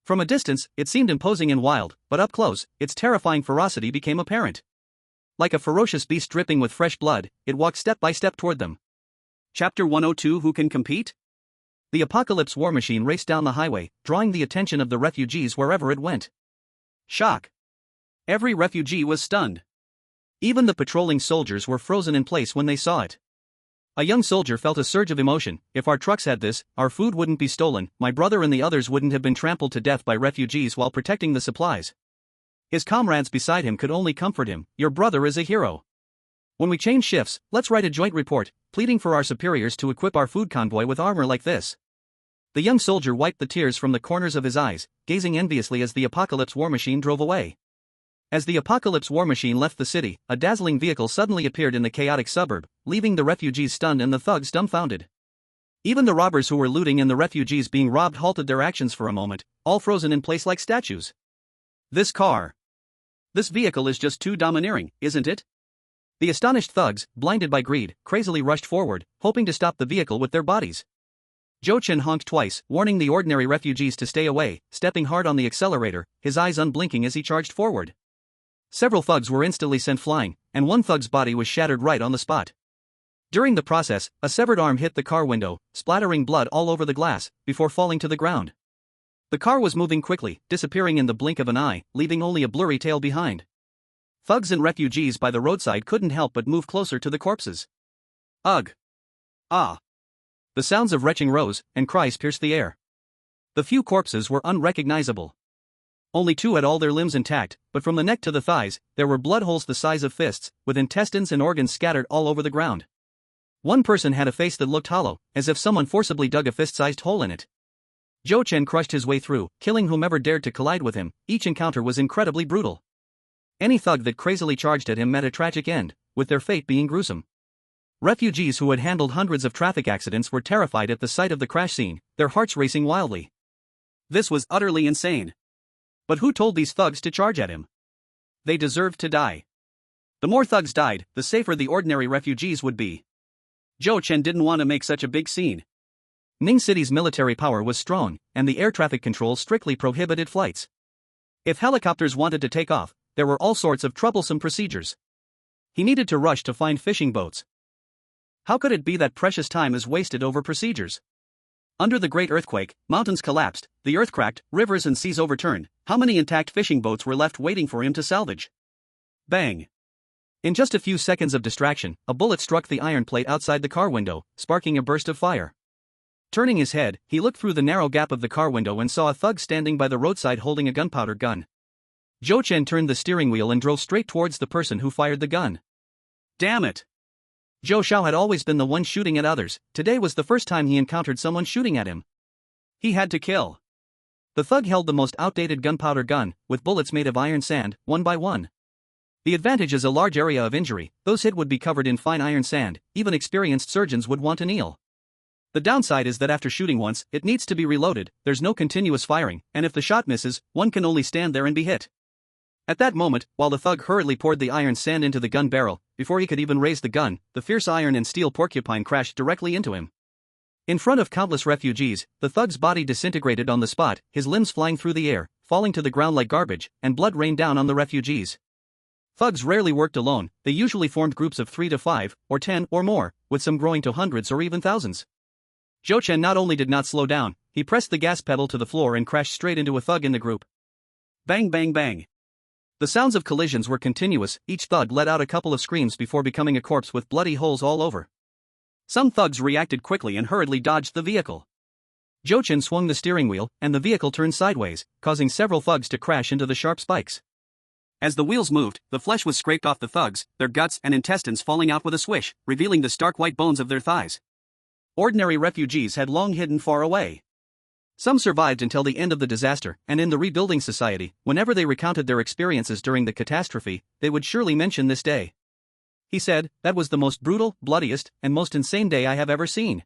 From a distance, it seemed imposing and wild, but up close, its terrifying ferocity became apparent. Like a ferocious beast dripping with fresh blood, it walked step by step toward them. Chapter 102. Who can compete? The apocalypse war machine raced down the highway, drawing the attention of the refugees wherever it went. Shock. Every refugee was stunned. Even the patrolling soldiers were frozen in place when they saw it. A young soldier felt a surge of emotion. If our trucks had this, our food wouldn't be stolen, my brother and the others wouldn't have been trampled to death by refugees while protecting the supplies. His comrades beside him could only comfort him. Your brother is a hero. When we change shifts, let's write a joint report, pleading for our superiors to equip our food convoy with armor like this. The young soldier wiped the tears from the corners of his eyes, gazing enviously as the apocalypse war machine drove away. As the apocalypse war machine left the city, a dazzling vehicle suddenly appeared in the chaotic suburb, leaving the refugees stunned and the thugs dumbfounded. Even the robbers who were looting and the refugees being robbed halted their actions for a moment, all frozen in place like statues. This vehicle is just too domineering, isn't it? The astonished thugs, blinded by greed, crazily rushed forward, hoping to stop the vehicle with their bodies. Zhou Chen honked twice, warning the ordinary refugees to stay away, stepping hard on the accelerator, his eyes unblinking as he charged forward. Several thugs were instantly sent flying, and one thug's body was shattered right on the spot. During the process, a severed arm hit the car window, splattering blood all over the glass, before falling to the ground. The car was moving quickly, disappearing in the blink of an eye, leaving only a blurry tail behind. Thugs and refugees by the roadside couldn't help but move closer to the corpses. Ugh! Ah! The sounds of retching rose, and cries pierced the air. The few corpses were unrecognizable. Only 2 had all their limbs intact, but from the neck to the thighs, there were blood holes the size of fists, with intestines and organs scattered all over the ground. One person had a face that looked hollow, as if someone forcibly dug a fist-sized hole in it. Zhou Chen crushed his way through, killing whomever dared to collide with him. Each encounter was incredibly brutal. Any thug that crazily charged at him met a tragic end, with their fate being gruesome. Refugees who had handled hundreds of traffic accidents were terrified at the sight of the crash scene, their hearts racing wildly. This was utterly insane. But who told these thugs to charge at him? They deserved to die. The more thugs died, the safer the ordinary refugees would be. Zhou Chen didn't want to make such a big scene. Ning City's military power was strong, and the air traffic control strictly prohibited flights. If helicopters wanted to take off, there were all sorts of troublesome procedures. He needed to rush to find fishing boats. How could it be that precious time is wasted over procedures? Under the great earthquake, mountains collapsed, the earth cracked, rivers and seas overturned. How many intact fishing boats were left waiting for him to salvage? Bang! In just a few seconds of distraction, a bullet struck the iron plate outside the car window, sparking a burst of fire. Turning his head, he looked through the narrow gap of the car window and saw a thug standing by the roadside holding a gunpowder gun. Zhou Chen turned the steering wheel and drove straight towards the person who fired the gun. Damn it! Zhou Xiao had always been the one shooting at others. Today was the first time he encountered someone shooting at him. He had to kill. The thug held the most outdated gunpowder gun, with bullets made of iron sand, one by one. The advantage is a large area of injury. Those hit would be covered in fine iron sand. Even experienced surgeons would want to kneel. The downside is that after shooting once, it needs to be reloaded. There's no continuous firing, and if the shot misses, one can only stand there and be hit. At that moment, while the thug hurriedly poured the iron sand into the gun barrel, before he could even raise the gun, the fierce iron and steel porcupine crashed directly into him. In front of countless refugees, the thug's body disintegrated on the spot, his limbs flying through the air, falling to the ground like garbage, and blood rained down on the refugees. Thugs rarely worked alone. They usually formed groups of 3 to 5, or 10, or more, with some growing to hundreds or even thousands. Zhou Chen not only did not slow down, he pressed the gas pedal to the floor and crashed straight into a thug in the group. Bang bang bang. The sounds of collisions were continuous. Each thug let out a couple of screams before becoming a corpse with bloody holes all over. Some thugs reacted quickly and hurriedly dodged the vehicle. Zhou Chen swung the steering wheel, and the vehicle turned sideways, causing several thugs to crash into the sharp spikes. As the wheels moved, the flesh was scraped off the thugs, their guts and intestines falling out with a swish, revealing the stark white bones of their thighs. Ordinary refugees had long hidden far away. Some survived until the end of the disaster, and in the rebuilding society, whenever they recounted their experiences during the catastrophe, they would surely mention this day. He said, "That was the most brutal, bloodiest, and most insane day I have ever seen."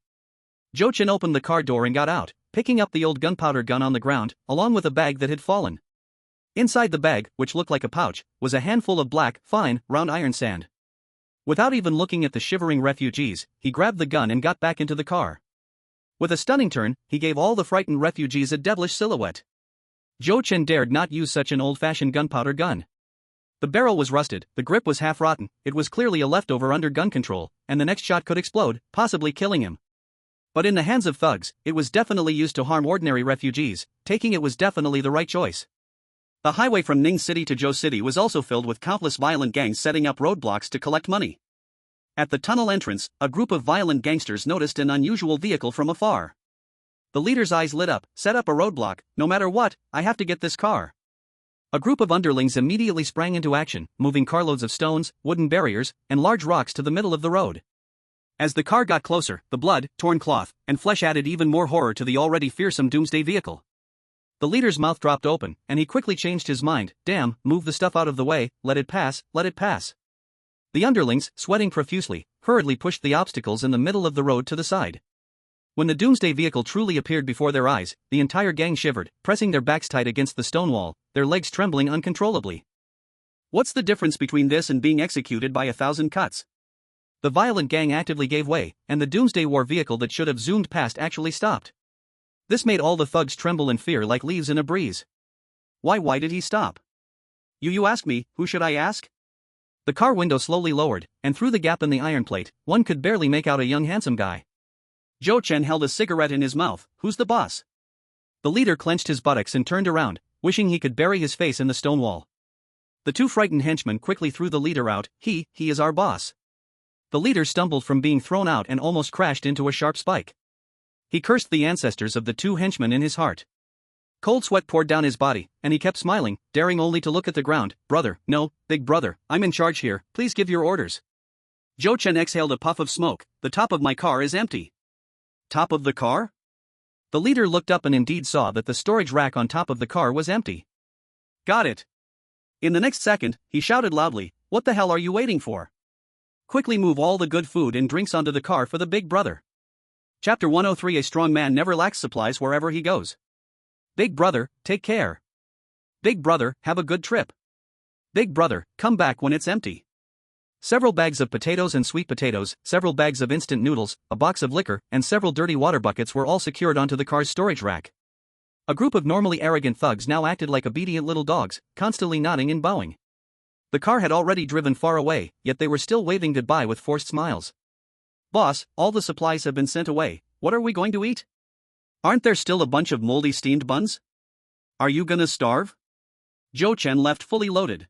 Zhou Chen opened the car door and got out, picking up the old gunpowder gun on the ground, along with a bag that had fallen. Inside the bag, which looked like a pouch, was a handful of black, fine, round iron sand. Without even looking at the shivering refugees, he grabbed the gun and got back into the car. With a stunning turn, he gave all the frightened refugees a devilish silhouette. Zhou Chen dared not use such an old-fashioned gunpowder gun. The barrel was rusted, the grip was half rotten, it was clearly a leftover under gun control, and the next shot could explode, possibly killing him. But in the hands of thugs, it was definitely used to harm ordinary refugees. Taking it was definitely the right choice. The highway from Ning City to Zhou City was also filled with countless violent gangs setting up roadblocks to collect money. At the tunnel entrance, a group of violent gangsters noticed an unusual vehicle from afar. The leader's eyes lit up. "Set up a roadblock, no matter what, I have to get this car." A group of underlings immediately sprang into action, moving carloads of stones, wooden barriers, and large rocks to the middle of the road. As the car got closer, the blood, torn cloth, and flesh added even more horror to the already fearsome doomsday vehicle. The leader's mouth dropped open, and he quickly changed his mind. "Damn, move the stuff out of the way, let it pass, let it pass." The underlings, sweating profusely, hurriedly pushed the obstacles in the middle of the road to the side. When the doomsday vehicle truly appeared before their eyes, the entire gang shivered, pressing their backs tight against the stone wall, their legs trembling uncontrollably. What's the difference between this and being executed by 1,000 cuts? The violent gang actively gave way, and the doomsday war vehicle that should have zoomed past actually stopped. This made all the thugs tremble in fear like leaves in a breeze. Why did he stop? You ask me, who should I ask? The car window slowly lowered, and through the gap in the iron plate, one could barely make out a young handsome guy. Zhou Chen held a cigarette in his mouth. Who's the boss? The leader clenched his buttocks and turned around, wishing he could bury his face in the stone wall. The two frightened henchmen quickly threw the leader out. He is our boss. The leader stumbled from being thrown out and almost crashed into a sharp spike. He cursed the ancestors of the two henchmen in his heart. Cold sweat poured down his body, and he kept smiling, daring only to look at the ground. "Brother, no, big brother, I'm in charge here, please give your orders." Zhou Chen exhaled a puff of smoke. "The top of my car is empty." "Top of the car?" The leader looked up and indeed saw that the storage rack on top of the car was empty. "Got it." In the next second, he shouted loudly, "What the hell are you waiting for? Quickly move all the good food and drinks onto the car for the big brother." Chapter 103. A strong man never lacks supplies wherever he goes. Big brother, take care. Big brother, have a good trip. Big brother, come back when it's empty. Several bags of potatoes and sweet potatoes, several bags of instant noodles, a box of liquor, and several dirty water buckets were all secured onto the car's storage rack. A group of normally arrogant thugs now acted like obedient little dogs, constantly nodding and bowing. The car had already driven far away, yet they were still waving goodbye with forced smiles. "Boss, all the supplies have been sent away. What are we going to eat? Aren't there still a bunch of moldy steamed buns? Are you gonna starve?" Zhou Chen left fully loaded.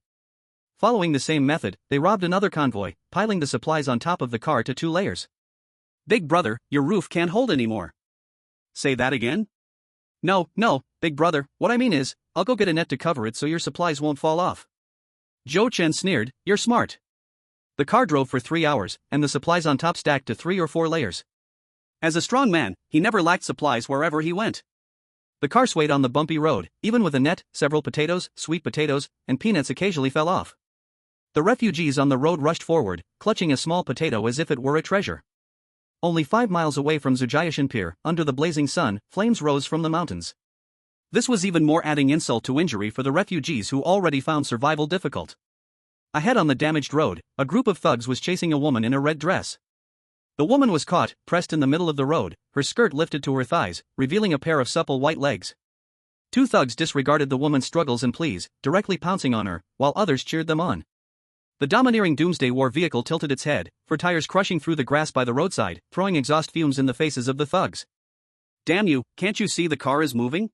Following the same method, they robbed another convoy, piling the supplies on top of the car to 2 layers. Big brother, your roof can't hold anymore. Say that again? No, big brother, what I mean is, I'll go get a net to cover it so your supplies won't fall off. Zhou Chen sneered, you're smart. The car drove for 3 hours, and the supplies on top stacked to 3 or 4 layers. As a strong man, he never lacked supplies wherever he went. The car swayed on the bumpy road, even with a net, several potatoes, sweet potatoes, and peanuts occasionally fell off. The refugees on the road rushed forward, clutching a small potato as if it were a treasure. Only 5 miles away from Zhujiashan Pier, under the blazing sun, flames rose from the mountains. This was even more adding insult to injury for the refugees who already found survival difficult. Ahead on the damaged road, a group of thugs was chasing a woman in a red dress. The woman was caught, pressed in the middle of the road, her skirt lifted to her thighs, revealing a pair of supple white legs. 2 thugs disregarded the woman's struggles and pleas, directly pouncing on her, while others cheered them on. The domineering Doomsday War vehicle tilted its head, for tires crushing through the grass by the roadside, throwing exhaust fumes in the faces of the thugs. Damn you, can't you see the car is moving?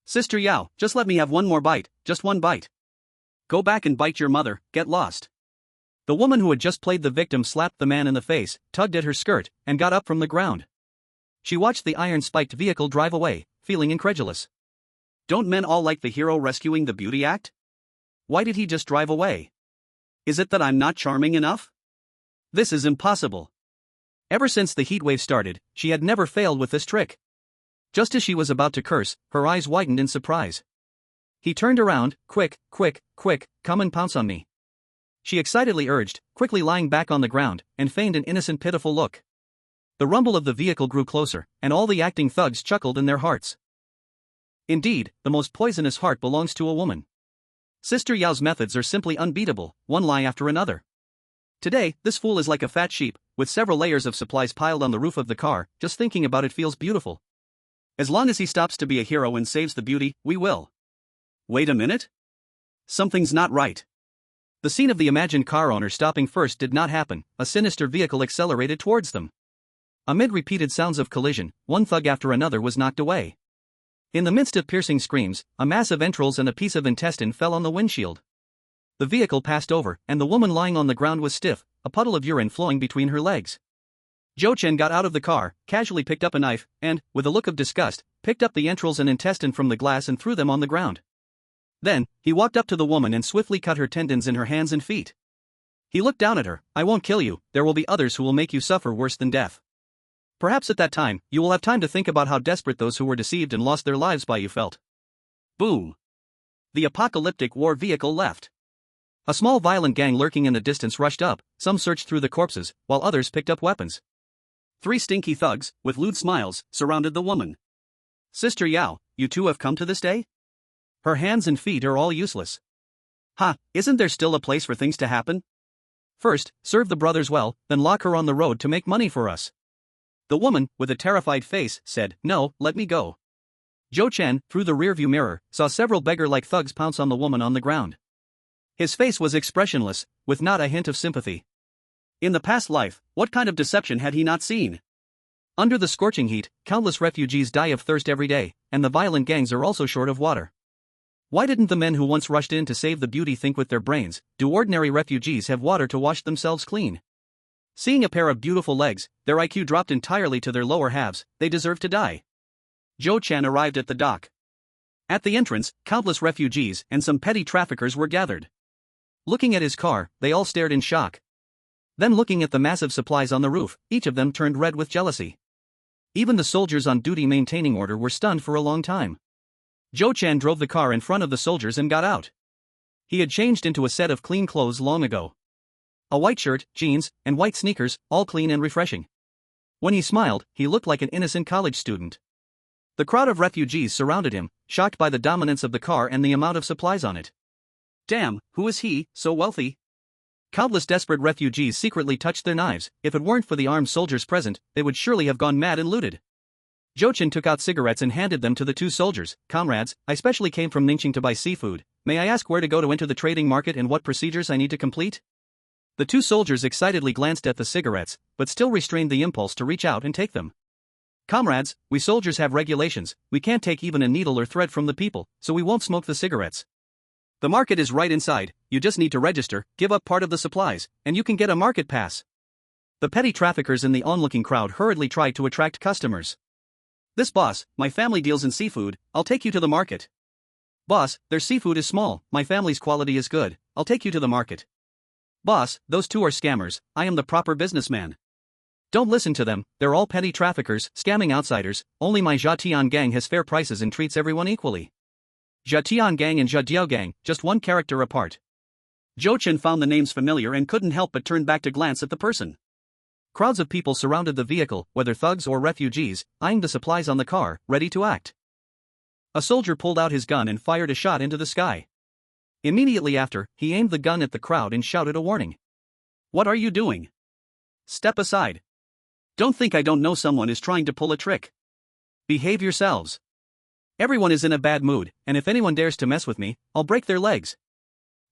Sister Yao, just let me have one more bite, just one bite. Go back and bite your mother, get lost. The woman who had just played the victim slapped the man in the face, tugged at her skirt, and got up from the ground. She watched the iron-spiked vehicle drive away, feeling incredulous. Don't men all like the hero rescuing the beauty act? Why did he just drive away? Is it that I'm not charming enough? This is impossible. Ever since the heatwave started, she had never failed with this trick. Just as she was about to curse, her eyes widened in surprise. He turned around, quick, come and pounce on me. She excitedly urged, quickly lying back on the ground, and feigned an innocent pitiful look. The rumble of the vehicle grew closer, and all the acting thugs chuckled in their hearts. Indeed, the most poisonous heart belongs to a woman. Sister Yao's methods are simply unbeatable, one lie after another. Today, this fool is like a fat sheep, with several layers of supplies piled on the roof of the car. Just thinking about it feels beautiful. As long as he stops to be a hero and saves the beauty, we will. Wait a minute? Something's not right. The scene of the imagined car owner stopping first did not happen. A sinister vehicle accelerated towards them. Amid repeated sounds of collision, one thug after another was knocked away. In the midst of piercing screams, a mass of entrails and a piece of intestine fell on the windshield. The vehicle passed over, and the woman lying on the ground was stiff, a puddle of urine flowing between her legs. Zhou Chen got out of the car, casually picked up a knife, and, with a look of disgust, picked up the entrails and intestine from the glass and threw them on the ground. Then, he walked up to the woman and swiftly cut her tendons in her hands and feet. He looked down at her. I won't kill you, there will be others who will make you suffer worse than death. Perhaps at that time, you will have time to think about how desperate those who were deceived and lost their lives by you felt. Boom. The apocalyptic war vehicle left. A small violent gang lurking in the distance rushed up, some searched through the corpses, while others picked up weapons. 3 stinky thugs, with lewd smiles, surrounded the woman. Sister Yao, you too have come to this day? Her hands and feet are all useless. Ha, isn't there still a place for things to happen? First, serve the brothers well, then lock her on the road to make money for us. The woman, with a terrified face, said, no, let me go. Zhou Chen, through the rearview mirror, saw several beggar-like thugs pounce on the woman on the ground. His face was expressionless, with not a hint of sympathy. In the past life, what kind of deception had he not seen? Under the scorching heat, countless refugees die of thirst every day, and the violent gangs are also short of water. Why didn't the men who once rushed in to save the beauty think with their brains? Do ordinary refugees have water to wash themselves clean? Seeing a pair of beautiful legs, their IQ dropped entirely to their lower halves. They deserve to die. Zhou Chen arrived at the dock. At the entrance, countless refugees and some petty traffickers were gathered. Looking at his car, they all stared in shock. Then looking at the massive supplies on the roof, each of them turned red with jealousy. Even the soldiers on duty maintaining order were stunned for a long time. Zhou Chen drove the car in front of the soldiers and got out. He had changed into a set of clean clothes long ago. A white shirt, jeans, and white sneakers, all clean and refreshing. When he smiled, he looked like an innocent college student. The crowd of refugees surrounded him, shocked by the dominance of the car and the amount of supplies on it. Damn, who is he, so wealthy? Countless desperate refugees secretly touched their knives. If it weren't for the armed soldiers present, they would surely have gone mad and looted. Zhou Chen took out cigarettes and handed them to the 2 soldiers. Comrades, I specially came from Ningxing to buy seafood. May I ask where to go to enter the trading market and what procedures I need to complete? The 2 soldiers excitedly glanced at the cigarettes, but still restrained the impulse to reach out and take them. Comrades, we soldiers have regulations. We can't take even a needle or thread from the people, so we won't smoke the cigarettes. The market is right inside, you just need to register, give up part of the supplies, and you can get a market pass. The petty traffickers in the onlooking crowd hurriedly tried to attract customers. This boss, my family deals in seafood, I'll take you to the market. Boss, their seafood is small, my family's quality is good, I'll take you to the market. Boss, those two are scammers, I am the proper businessman. Don't listen to them, they're all petty traffickers, scamming outsiders, only my Zhatian gang has fair prices and treats everyone equally. Zhatian gang and Zhadiao gang, just one character apart. Zhou Chen found the names familiar and couldn't help but turn back to glance at the person. Crowds of people surrounded the vehicle, whether thugs or refugees, eyeing the supplies on the car, ready to act. A soldier pulled out his gun and fired a shot into the sky. Immediately after, he aimed the gun at the crowd and shouted a warning. What are you doing? Step aside. Don't think I don't know someone is trying to pull a trick. Behave yourselves. Everyone is in a bad mood, and if anyone dares to mess with me, I'll break their legs.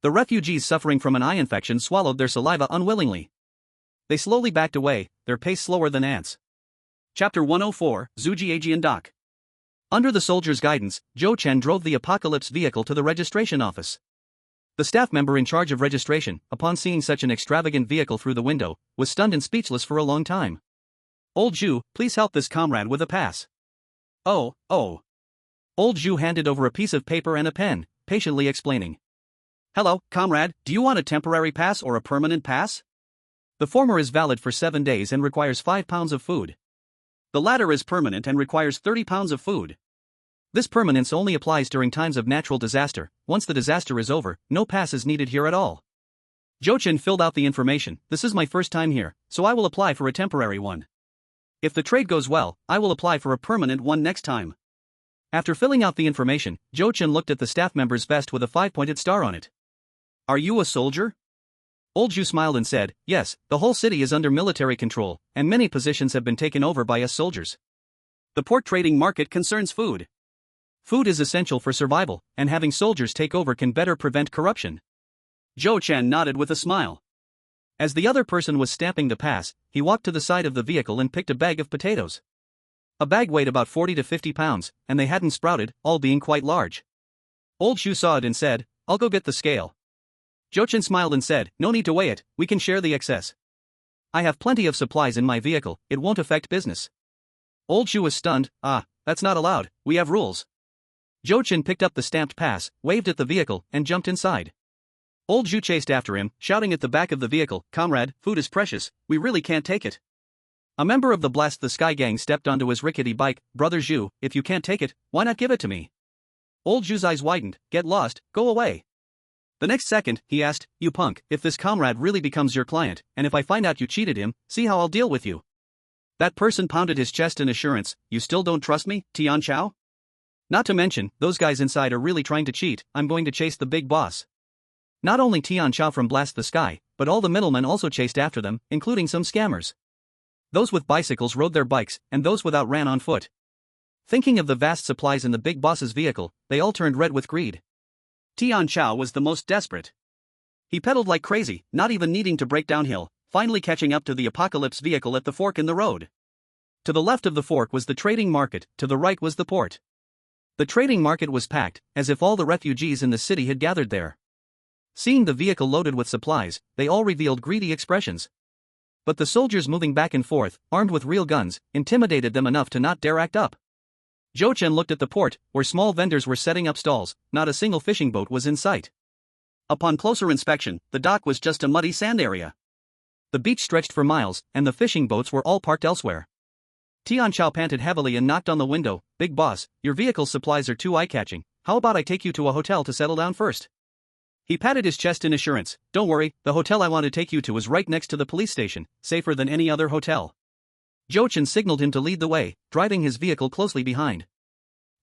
The refugees suffering from an eye infection swallowed their saliva unwillingly. They slowly backed away, their pace slower than ants. Chapter 104, Zhujiajian Dock. Under the soldier's guidance, Zhou Chen drove the Apocalypse vehicle to the registration office. The staff member in charge of registration, upon seeing such an extravagant vehicle through the window, was stunned and speechless for a long time. Old Zhu, please help this comrade with a pass. Oh. Old Zhu handed over a piece of paper and a pen, patiently explaining. Hello, comrade, do you want a temporary pass or a permanent pass? The former is valid for 7 days and requires 5 pounds of food. The latter is permanent and requires 30 pounds of food. This permanence only applies during times of natural disaster. Once the disaster is over, no pass is needed here at all. Zhou Chen filled out the information. This is my first time here, so I will apply for a temporary one. If the trade goes well, I will apply for a permanent one next time. After filling out the information, Zhou Chen looked at the staff member's vest with a 5-pointed star on it. Are you a soldier? Old Zhu smiled and said, yes, the whole city is under military control, and many positions have been taken over by us soldiers. The pork trading market concerns food. Food is essential for survival, and having soldiers take over can better prevent corruption. Zhou Chen nodded with a smile. As the other person was stamping the pass, he walked to the side of the vehicle and picked a bag of potatoes. A bag weighed about 40 to 50 pounds, and they hadn't sprouted, all being quite large. Old Zhu saw it and said, I'll go get the scale. Zhou Chen smiled and said, no need to weigh it, we can share the excess. I have plenty of supplies in my vehicle, it won't affect business. Old Zhu was stunned, that's not allowed, we have rules. Zhou Chen picked up the stamped pass, waved at the vehicle, and jumped inside. Old Zhu chased after him, shouting at the back of the vehicle, comrade, food is precious, we really can't take it. A member of the Blast the Sky gang stepped onto his rickety bike. Brother Zhu, if you can't take it, why not give it to me? Old Zhu's eyes widened. Get lost, go away. The next second, he asked, you punk, if this comrade really becomes your client, and if I find out you cheated him, see how I'll deal with you. That person pounded his chest in assurance. You still don't trust me, Tian Chao? Not to mention, those guys inside are really trying to cheat. I'm going to chase the big boss. Not only Tian Chao from Blast the Sky, but all the middlemen also chased after them, including some scammers. Those with bicycles rode their bikes, and those without ran on foot. Thinking of the vast supplies in the big boss's vehicle, they all turned red with greed. Tian Chao was the most desperate. He pedaled like crazy, not even needing to break downhill, finally catching up to the Apocalypse vehicle at the fork in the road. To the left of the fork was the trading market, to the right was the port. The trading market was packed, as if all the refugees in the city had gathered there. Seeing the vehicle loaded with supplies, they all revealed greedy expressions. But the soldiers moving back and forth, armed with real guns, intimidated them enough to not dare act up. Zhou Chen looked at the port, where small vendors were setting up stalls. Not a single fishing boat was in sight. Upon closer inspection, the dock was just a muddy sand area. The beach stretched for miles, and the fishing boats were all parked elsewhere. Tian Chao panted heavily and knocked on the window. Big boss, your vehicle's supplies are too eye-catching. How about I take you to a hotel to settle down first? He patted his chest in assurance. Don't worry, the hotel I want to take you to is right next to the police station, safer than any other hotel. Zhou Chen signaled him to lead the way, driving his vehicle closely behind.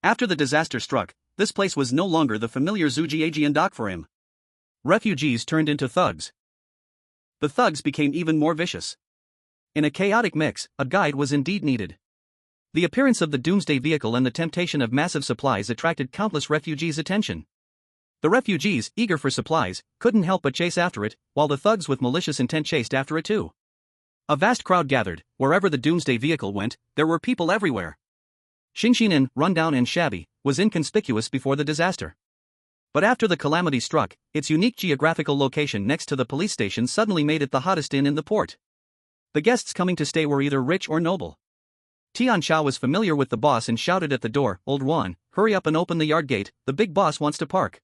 After the disaster struck, this place was no longer the familiar Zhujiajian dock for him. Refugees turned into thugs. The thugs became even more vicious. In a chaotic mix, a guide was indeed needed. The appearance of the doomsday vehicle and the temptation of massive supplies attracted countless refugees' attention. The refugees, eager for supplies, couldn't help but chase after it, while the thugs with malicious intent chased after it too. A vast crowd gathered. Wherever the doomsday vehicle went, there were people everywhere. Xingxinan, run down and shabby, was inconspicuous before the disaster. But after the calamity struck, its unique geographical location next to the police station suddenly made it the hottest inn in the port. The guests coming to stay were either rich or noble. Tian Chao was familiar with the boss and shouted at the door, "Old Juan, hurry up and open the yard gate, the big boss wants to park."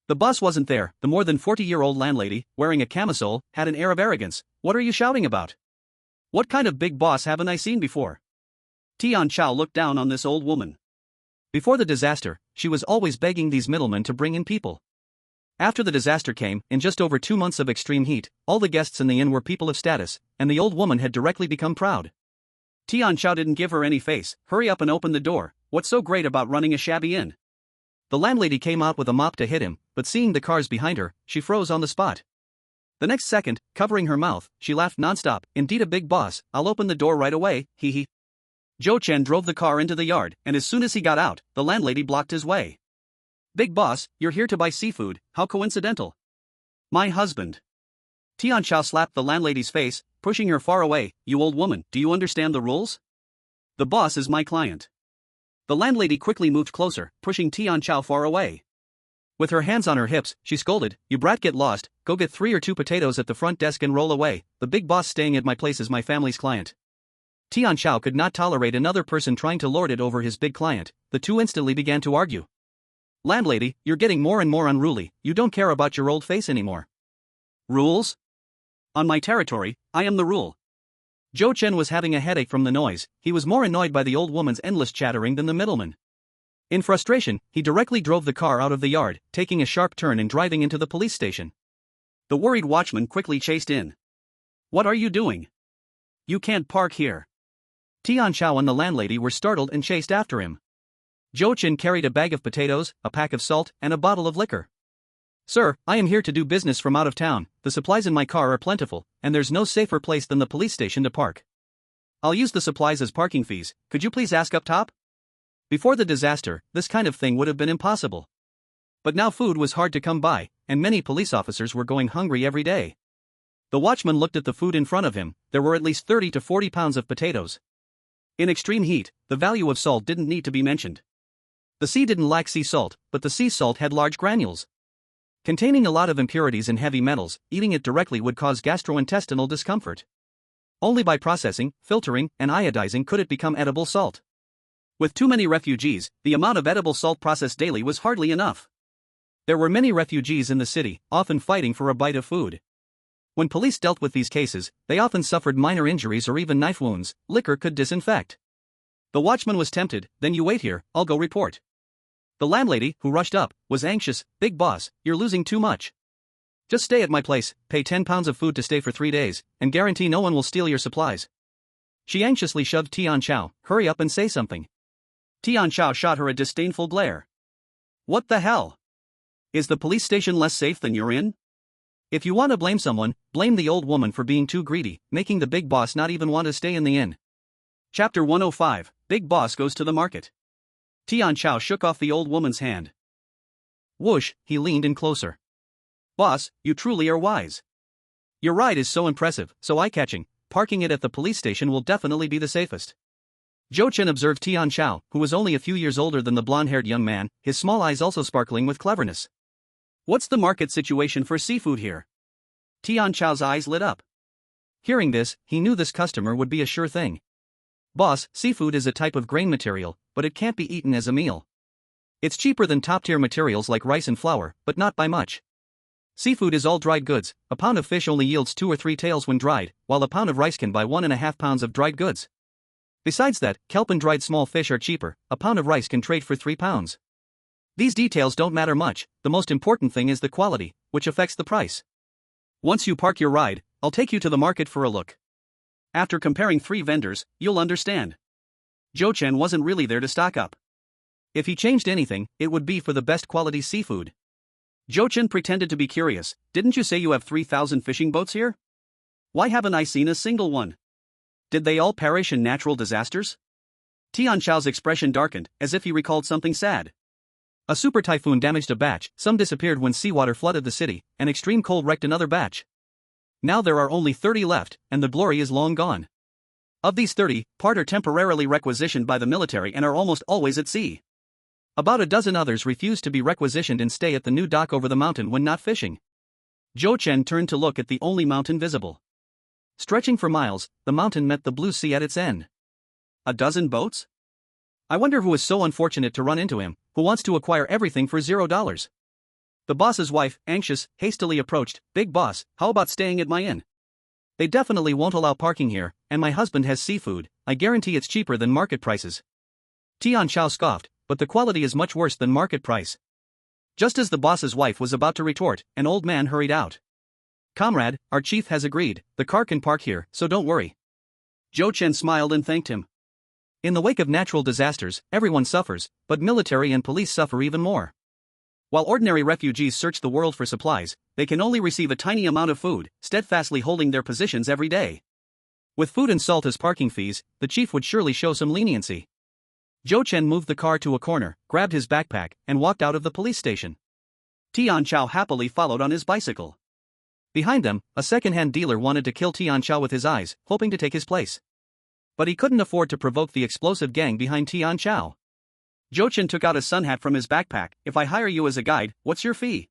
The boss wasn't there. The more than 40-year-old landlady, wearing a camisole, had an air of arrogance. "What are you shouting about? What kind of big boss haven't I seen before?" Tian Chao looked down on this old woman. Before the disaster, she was always begging these middlemen to bring in people. After the disaster came, in just over 2 months of extreme heat, all the guests in the inn were people of status, and the old woman had directly become proud. Tian Chao didn't give her any face. "Hurry up and open the door, what's so great about running a shabby inn?" The landlady came out with a mop to hit him, but seeing the cars behind her, she froze on the spot. The next second, covering her mouth, she laughed nonstop. "Indeed a big boss, I'll open the door right away, hee hee." Zhou Chen drove the car into the yard, and as soon as he got out, the landlady blocked his way. "Big boss, you're here to buy seafood, how coincidental." "My husband." Tian Chao slapped the landlady's face, pushing her far away. "You old woman, do you understand the rules? The boss is my client." The landlady quickly moved closer, pushing Tian Chao far away. With her hands on her hips, she scolded, "You brat, get lost, go get 3 or 2 potatoes at the front desk and roll away, the big boss staying at my place is my family's client." Tian Chao could not tolerate another person trying to lord it over his big client. The two instantly began to argue. "Landlady, you're getting more and more unruly, you don't care about your old face anymore." "Rules? On my territory, I am the rule." Zhou Chen was having a headache from the noise. He was more annoyed by the old woman's endless chattering than the middleman. In frustration, he directly drove the car out of the yard, taking a sharp turn and driving into the police station. The worried watchman quickly chased in. "What are you doing? You can't park here." Tian Chao and the landlady were startled and chased after him. Zhou Chen carried a bag of potatoes, a pack of salt, and a bottle of liquor. "Sir, I am here to do business from out of town, the supplies in my car are plentiful, and there's no safer place than the police station to park. I'll use the supplies as parking fees, could you please ask up top?" Before the disaster, this kind of thing would have been impossible. But now food was hard to come by, and many police officers were going hungry every day. The watchman looked at the food in front of him. There were at least 30 to 40 pounds of potatoes. In extreme heat, the value of salt didn't need to be mentioned. The sea didn't lack sea salt, but the sea salt had large granules. Containing a lot of impurities and heavy metals, eating it directly would cause gastrointestinal discomfort. Only by processing, filtering, and iodizing could it become edible salt. With too many refugees, the amount of edible salt processed daily was hardly enough. There were many refugees in the city, often fighting for a bite of food. When police dealt with these cases, they often suffered minor injuries or even knife wounds. Liquor could disinfect. The watchman was tempted. "Then you wait here, I'll go report." The landlady, who rushed up, was anxious. "Big boss, you're losing too much. Just stay at my place, pay 10 pounds of food to stay for 3 days, and guarantee no one will steal your supplies." She anxiously shoved Tian Chao. "Hurry up and say something." Tian Chao shot her a disdainful glare. "What the hell? Is the police station less safe than you're in? If you want to blame someone, blame the old woman for being too greedy, making the big boss not even want to stay in the inn." Chapter 105, Big Boss Goes to the Market. Tian Chao shook off the old woman's hand. Whoosh, he leaned in closer. "Boss, you truly are wise. Your ride is so impressive, so eye-catching, parking it at the police station will definitely be the safest." Zhou Chen observed Tian Chao, who was only a few years older than the blonde-haired young man, his small eyes also sparkling with cleverness. "What's the market situation for seafood here?" Tian Chao's eyes lit up. Hearing this, he knew this customer would be a sure thing. "Boss, seafood is a type of grain material, but it can't be eaten as a meal. It's cheaper than top-tier materials like rice and flour, but not by much. Seafood is all dried goods. A pound of fish only yields 2 or 3 taels when dried, while a pound of rice can buy 1.5 pounds of dried goods. Besides that, kelp and dried small fish are cheaper. A pound of rice can trade for 3 pounds. These details don't matter much, the most important thing is the quality, which affects the price. Once you park your ride, I'll take you to the market for a look. After comparing 3 vendors, you'll understand." Zhou Chen wasn't really there to stock up. If he changed anything, it would be for the best quality seafood. Zhou Chen pretended to be curious. "Didn't you say you have 3,000 fishing boats here? Why haven't I seen a single one? Did they all perish in natural disasters?" Tian Chao's expression darkened, as if he recalled something sad. A super typhoon damaged a batch, some disappeared when seawater flooded the city, and extreme cold wrecked another batch. Now there are only 30 left, and the glory is long gone. Of these 30, part are temporarily requisitioned by the military and are almost always at sea. About a dozen others refused to be requisitioned and stay at the new dock over the mountain when not fishing. Zhou Chen turned to look at the only mountain visible. Stretching for miles, the mountain met the blue sea at its end. A dozen boats? I wonder who is so unfortunate to run into him, who wants to acquire everything for $0. The boss's wife, anxious, hastily approached. Big boss, how about staying at my inn? They definitely won't allow parking here, and my husband has seafood. I guarantee it's cheaper than market prices. Tian Chao scoffed, but the quality is much worse than market price. Just as the boss's wife was about to retort, an old man hurried out. Comrade, our chief has agreed, the car can park here, so don't worry. Zhou Chen smiled and thanked him. In the wake of natural disasters, everyone suffers, but military and police suffer even more. While ordinary refugees search the world for supplies, they can only receive a tiny amount of food, steadfastly holding their positions every day. With food and salt as parking fees, the chief would surely show some leniency. Zhou Chen moved the car to a corner, grabbed his backpack, and walked out of the police station. Tian Chao happily followed on his bicycle. Behind them, a second-hand dealer wanted to kill Tian Chao with his eyes, hoping to take his place. But he couldn't afford to provoke the explosive gang behind Tian Chao. Zhou Chen took out a sun hat from his backpack. If I hire you as a guide, what's your fee?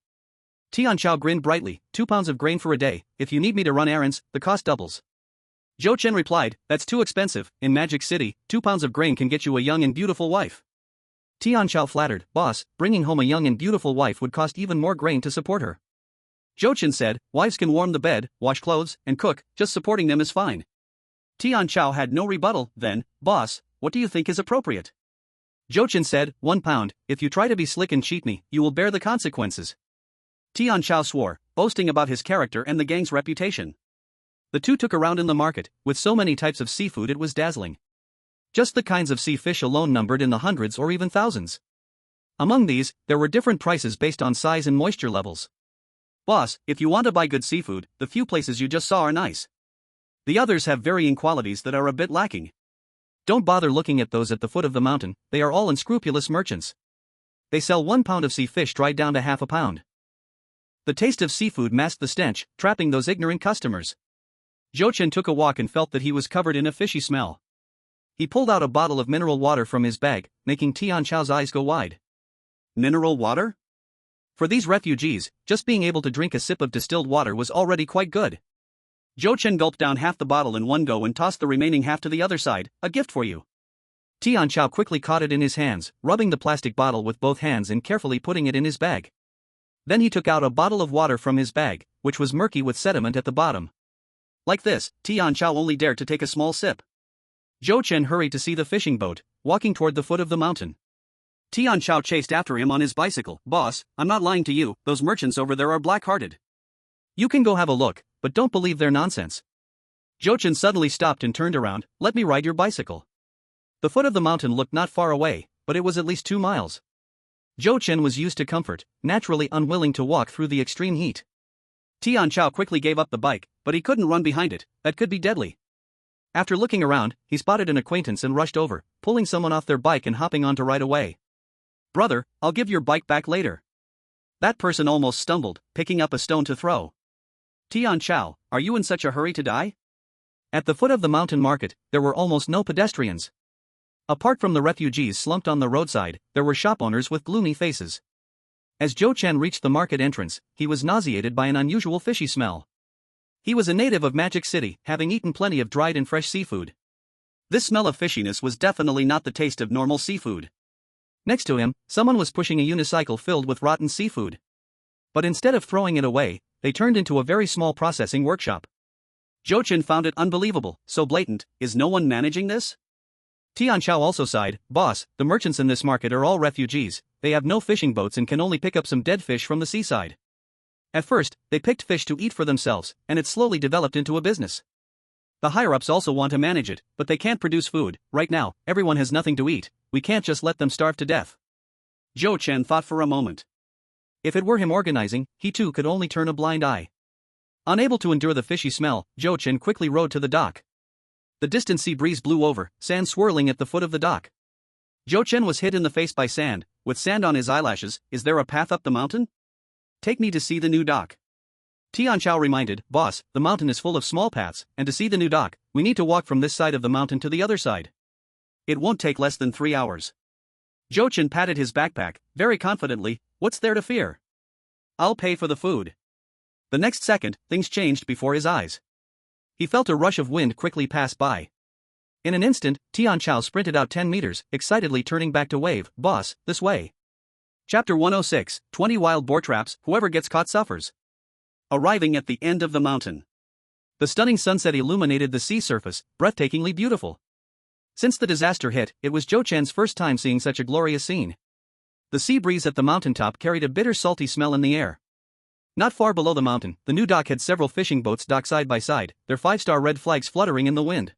Tian Chao grinned brightly. 2 pounds of grain for a day. If you need me to run errands, the cost doubles. Zhou Chen replied, that's too expensive. In Magic City, 2 pounds of grain can get you a young and beautiful wife. Tian Chao flattered, boss, bringing home a young and beautiful wife would cost even more grain to support her. Zhou Chen said, wives can warm the bed, wash clothes, and cook, just supporting them is fine. Tian Chao had no rebuttal. Then, boss, what do you think is appropriate? Zhou Chen said, 1 pound, if you try to be slick and cheat me, you will bear the consequences. Tian Chao swore, boasting about his character and the gang's reputation. The two took a round in the market, with so many types of seafood it was dazzling. Just the kinds of sea fish alone numbered in the hundreds or even thousands. Among these, there were different prices based on size and moisture levels. Boss, if you want to buy good seafood, the few places you just saw are nice. The others have varying qualities that are a bit lacking. Don't bother looking at those at the foot of the mountain, they are all unscrupulous merchants. They sell 1 pound of sea fish dried down to half a pound. The taste of seafood masked the stench, trapping those ignorant customers. Zhou Chen took a walk and felt that he was covered in a fishy smell. He pulled out a bottle of mineral water from his bag, making Tian Chao's eyes go wide. Mineral water? For these refugees, just being able to drink a sip of distilled water was already quite good. Zhou Chen gulped down half the bottle in one go and tossed the remaining half to the other side. A gift for you. Tian Chao quickly caught it in his hands, rubbing the plastic bottle with both hands and carefully putting it in his bag. Then he took out a bottle of water from his bag, which was murky with sediment at the bottom. Like this, Tian Chao only dared to take a small sip. Zhou Chen hurried to see the fishing boat, walking toward the foot of the mountain. Tian Chao chased after him on his bicycle. Boss, I'm not lying to you, those merchants over there are black-hearted. You can go have a look, but don't believe their nonsense. Zhou Chen suddenly stopped and turned around. Let me ride your bicycle. The foot of the mountain looked not far away, but it was at least 2 miles. Zhou Chen was used to comfort, naturally unwilling to walk through the extreme heat. Tian Chao quickly gave up the bike, but he couldn't run behind it, that could be deadly. After looking around, he spotted an acquaintance and rushed over, pulling someone off their bike and hopping on to ride away. Brother, I'll give your bike back later. That person almost stumbled, picking up a stone to throw. Tian Chao, are you in such a hurry to die? At the foot of the mountain market, there were almost no pedestrians. Apart from the refugees slumped on the roadside, there were shop owners with gloomy faces. As Zhou Chen reached the market entrance, he was nauseated by an unusual fishy smell. He was a native of Magic City, having eaten plenty of dried and fresh seafood. This smell of fishiness was definitely not the taste of normal seafood. Next to him, someone was pushing a unicycle filled with rotten seafood. But instead of throwing it away, they turned into a very small processing workshop. Zhou Chen found it unbelievable, so blatant. Is no one managing this? Tian Chao also sighed. Boss, the merchants in this market are all refugees, they have no fishing boats and can only pick up some dead fish from the seaside. At first, they picked fish to eat for themselves, and it slowly developed into a business. The higher-ups also want to manage it, but they can't produce food. Right now, everyone has nothing to eat, we can't just let them starve to death. Zhou Chen thought for a moment. If it were him organizing, he too could only turn a blind eye. Unable to endure the fishy smell, Zhou Chen quickly rowed to the dock. The distant sea breeze blew over, sand swirling at the foot of the dock. Zhou Chen was hit in the face by sand, with sand on his eyelashes. Is there a path up the mountain? Take me to see the new dock. Tian Chao reminded, Boss, the mountain is full of small paths, and to see the new dock, we need to walk from this side of the mountain to the other side. It won't take less than 3 hours. Zhou Chen patted his backpack, very confidently. What's there to fear? I'll pay for the food. The next second, things changed before his eyes. He felt a rush of wind quickly pass by. In an instant, Tian Chao sprinted out 10 meters, excitedly turning back to wave, "Boss, this way." Chapter 106, 20 Wild Boar Traps, Whoever Gets Caught Suffers. Arriving at the end of the mountain. The stunning sunset illuminated the sea surface, breathtakingly beautiful. Since the disaster hit, it was Zhou Chen's first time seeing such a glorious scene. The sea breeze at the mountaintop carried a bitter salty smell in the air. Not far below the mountain, the new dock had several fishing boats docked side by side, their 5-star red flags fluttering in the wind.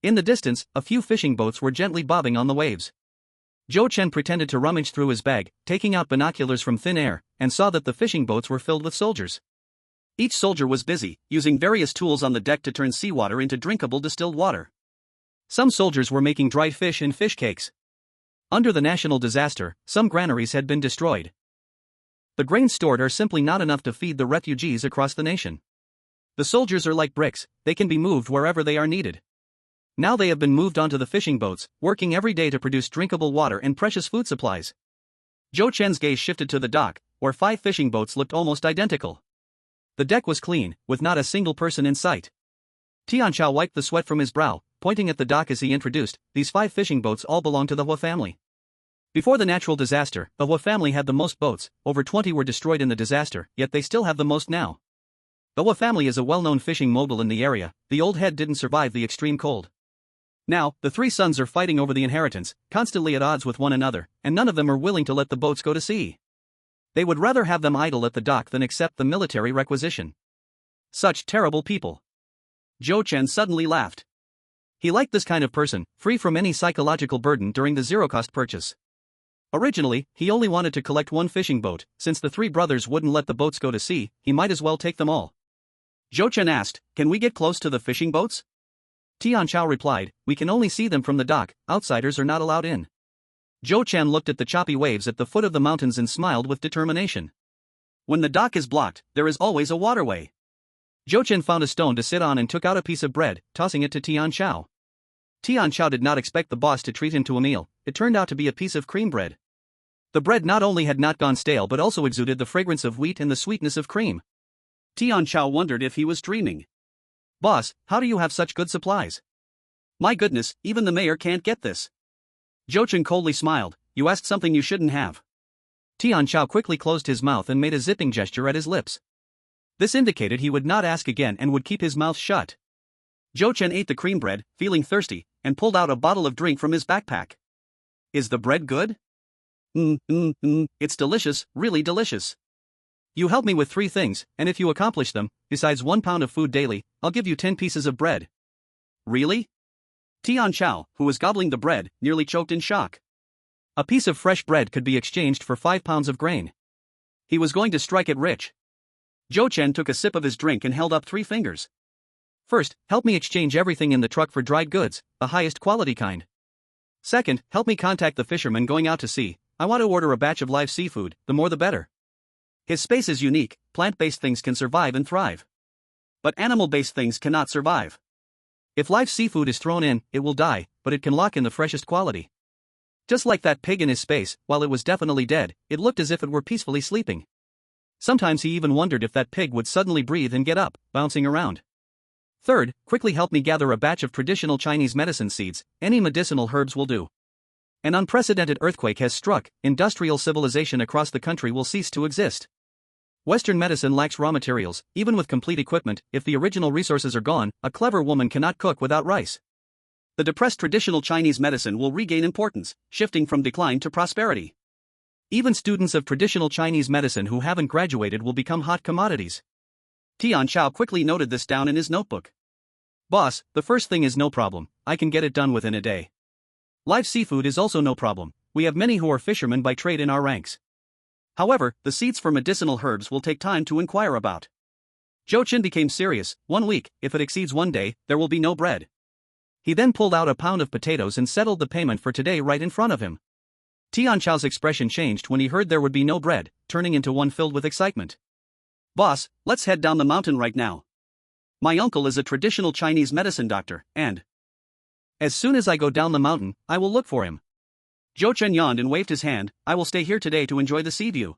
In the distance, a few fishing boats were gently bobbing on the waves. Zhou Chen pretended to rummage through his bag, taking out binoculars from thin air, and saw that the fishing boats were filled with soldiers. Each soldier was busy, using various tools on the deck to turn seawater into drinkable distilled water. Some soldiers were making dried fish and fish cakes. Under the national disaster, some granaries had been destroyed. The grains stored are simply not enough to feed the refugees across the nation. The soldiers are like bricks, they can be moved wherever they are needed. Now they have been moved onto the fishing boats, working every day to produce drinkable water and precious food supplies. Zhou Chen's gaze shifted to the dock, where 5 fishing boats looked almost identical. The deck was clean, with not a single person in sight. Tian Chao wiped the sweat from his brow, pointing at the dock as he introduced, "These 5 fishing boats all belong to the Hua family." Before the natural disaster, the Hua family had the most boats, over 20 were destroyed in the disaster, yet they still have the most now. The Hua family is a well-known fishing mogul in the area, the old head didn't survive the extreme cold. Now, the 3 sons are fighting over the inheritance, constantly at odds with one another, and none of them are willing to let the boats go to sea. They would rather have them idle at the dock than accept the military requisition. Such terrible people. Zhou Chen suddenly laughed. He liked this kind of person, free from any psychological burden during the zero-cost purchase. Originally, he only wanted to collect 1 fishing boat. Since the 3 brothers wouldn't let the boats go to sea, he might as well take them all. Zhou Chen asked, "Can we get close to the fishing boats?" Tian Chao replied, "We can only see them from the dock, outsiders are not allowed in." Zhou Chen looked at the choppy waves at the foot of the mountains and smiled with determination. When the dock is blocked, there is always a waterway. Zhou Chen found a stone to sit on and took out a piece of bread, tossing it to Tian Chao. Tian Chao did not expect the boss to treat him to a meal. It turned out to be a piece of cream bread. The bread not only had not gone stale but also exuded the fragrance of wheat and the sweetness of cream. Tian Chao wondered if he was dreaming. "Boss, how do you have such good supplies?" "My goodness, even the mayor can't get this." Zhou Chen coldly smiled, "You asked something you shouldn't have." Tian Chao quickly closed his mouth and made a zipping gesture at his lips. This indicated he would not ask again and would keep his mouth shut. Zhou Chen ate the cream bread, feeling thirsty, and pulled out a bottle of drink from his backpack. "Is the bread good?" It's delicious, really delicious. You help me with 3 things, and if you accomplish them, besides 1 pound of food daily, I'll give you 10 pieces of bread." "Really?" Tian Chao, who was gobbling the bread, nearly choked in shock. A piece of fresh bread could be exchanged for 5 pounds of grain. He was going to strike it rich. Zhou Chen took a sip of his drink and held up 3 fingers. "First, help me exchange everything in the truck for dried goods, the highest quality kind. Second, help me contact the fishermen going out to sea. I want to order a batch of live seafood, the more the better. His space is unique, plant-based things can survive and thrive. But animal-based things cannot survive. If live seafood is thrown in, it will die, but it can lock in the freshest quality. Just like that pig in his space, while it was definitely dead, it looked as if it were peacefully sleeping. Sometimes he even wondered if that pig would suddenly breathe and get up, bouncing around. Third, quickly help me gather a batch of traditional Chinese medicine seeds, any medicinal herbs will do. An unprecedented earthquake has struck, industrial civilization across the country will cease to exist. Western medicine lacks raw materials, even with complete equipment. If the original resources are gone, a clever woman cannot cook without rice. The depressed traditional Chinese medicine will regain importance, shifting from decline to prosperity. Even students of traditional Chinese medicine who haven't graduated will become hot commodities. Tian Chao quickly noted this down in his notebook. "Boss, the first thing is no problem, I can get it done within a day. Live seafood is also no problem, we have many who are fishermen by trade in our ranks. However, the seeds for medicinal herbs will take time to inquire about." Zhou Chen became serious. 1 week, if it exceeds 1 day, there will be no bread. He then pulled out a pound of potatoes and settled the payment for today right in front of him. Tian Chao's expression changed when he heard there would be no bread, turning into one filled with excitement. "Boss, let's head down the mountain right now. My uncle is a traditional Chinese medicine doctor, and as soon as I go down the mountain, I will look for him." Zhou Chen yawned and waved his hand. I will stay here today to enjoy the sea view.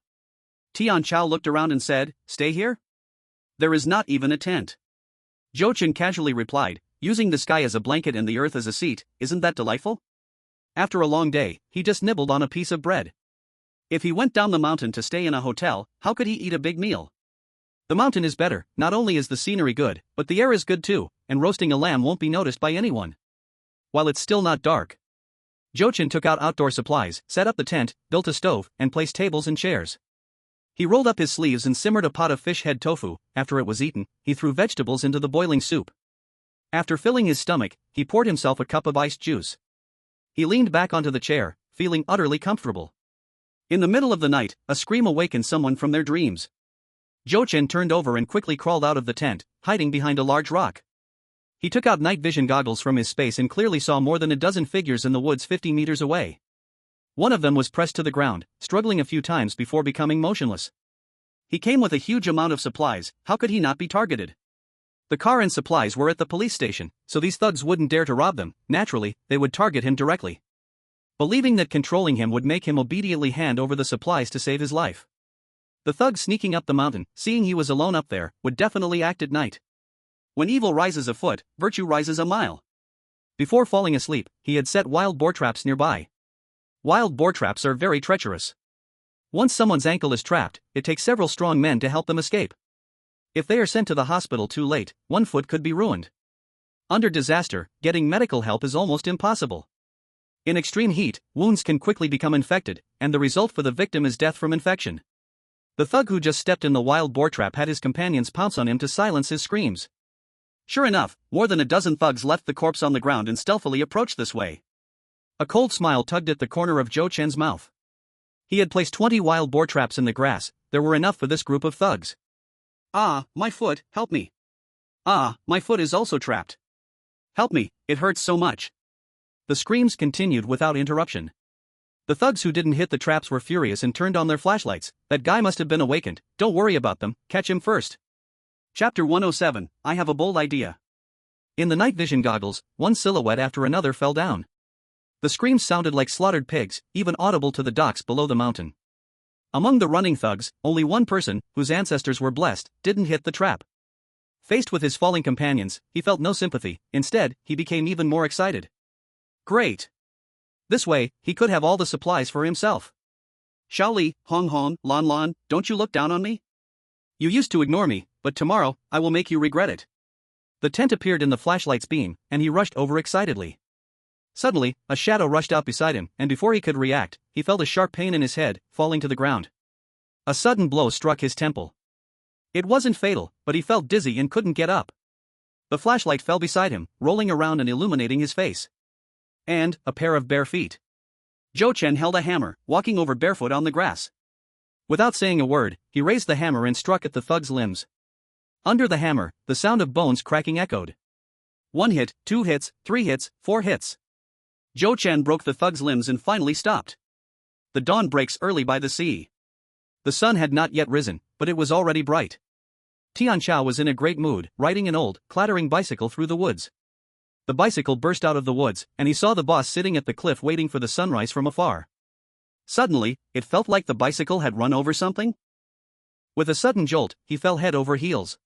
Tian Chao looked around and said, stay here? There is not even a tent. Zhou Chen casually replied, using the sky as a blanket and the earth as a seat, isn't that delightful? After a long day, he just nibbled on a piece of bread. If he went down the mountain to stay in a hotel, how could he eat a big meal? The mountain is better, not only is the scenery good, but the air is good too, and roasting a lamb won't be noticed by anyone. While it's still not dark. Zhou Chen took out outdoor supplies, set up the tent, built a stove, and placed tables and chairs. He rolled up his sleeves and simmered a pot of fish head tofu. After it was eaten, he threw vegetables into the boiling soup. After filling his stomach, he poured himself a cup of iced juice. He leaned back onto the chair, feeling utterly comfortable. In the middle of the night, a scream awakened someone from their dreams. Zhou Chen turned over and quickly crawled out of the tent, hiding behind a large rock. He took out night vision goggles from his space and clearly saw more than a dozen figures in the woods 50 meters away. One of them was pressed to the ground, struggling a few times before becoming motionless. He came with a huge amount of supplies, how could he not be targeted? The car and supplies were at the police station, so these thugs wouldn't dare to rob them. Naturally, they would target him directly. Believing that controlling him would make him obediently hand over the supplies to save his life. The thugs sneaking up the mountain, seeing he was alone up there, would definitely act at night. When evil rises a foot, virtue rises a mile. Before falling asleep, he had set wild boar traps nearby. Wild boar traps are very treacherous. Once someone's ankle is trapped, it takes several strong men to help them escape. If they are sent to the hospital too late, one foot could be ruined. Under disaster, getting medical help is almost impossible. In extreme heat, wounds can quickly become infected, and the result for the victim is death from infection. The thug who just stepped in the wild boar trap had his companions pounce on him to silence his screams. Sure enough, more than a dozen thugs left the corpse on the ground and stealthily approached this way. A cold smile tugged at the corner of Zhou Chen's mouth. He had placed 20 wild boar traps in the grass. There were enough for this group of thugs. Ah, my foot, help me. Ah, my foot is also trapped. Help me, it hurts so much. The screams continued without interruption. The thugs who didn't hit the traps were furious and turned on their flashlights. That guy must have been awakened. Don't worry about them, catch him first. Chapter 107, I have a bold idea. In the night vision goggles, one silhouette after another fell down. The screams sounded like slaughtered pigs, even audible to the docks below the mountain. Among the running thugs, only one person, whose ancestors were blessed, didn't hit the trap. Faced with his falling companions, he felt no sympathy. Instead, he became even more excited. Great! This way, he could have all the supplies for himself. Xiaoli, Hong Hong, Lan Lan, don't you look down on me? You used to ignore me, but tomorrow, I will make you regret it. The tent appeared in the flashlight's beam, and he rushed over excitedly. Suddenly, a shadow rushed out beside him, and before he could react, he felt a sharp pain in his head, falling to the ground. A sudden blow struck his temple. It wasn't fatal, but he felt dizzy and couldn't get up. The flashlight fell beside him, rolling around and illuminating his face. And a pair of bare feet. Zhou Chen held a hammer, walking over barefoot on the grass. Without saying a word, he raised the hammer and struck at the thug's limbs. Under the hammer, the sound of bones cracking echoed. 1 hit, 2 hits, 3 hits, 4 hits. Zhou Chen broke the thug's limbs and finally stopped. The dawn breaks early by the sea. The sun had not yet risen, but it was already bright. Tian Chao was in a great mood, riding an old, clattering bicycle through the woods. The bicycle burst out of the woods, and he saw the boss sitting at the cliff waiting for the sunrise from afar. Suddenly, it felt like the bicycle had run over something. With a sudden jolt, he fell head over heels.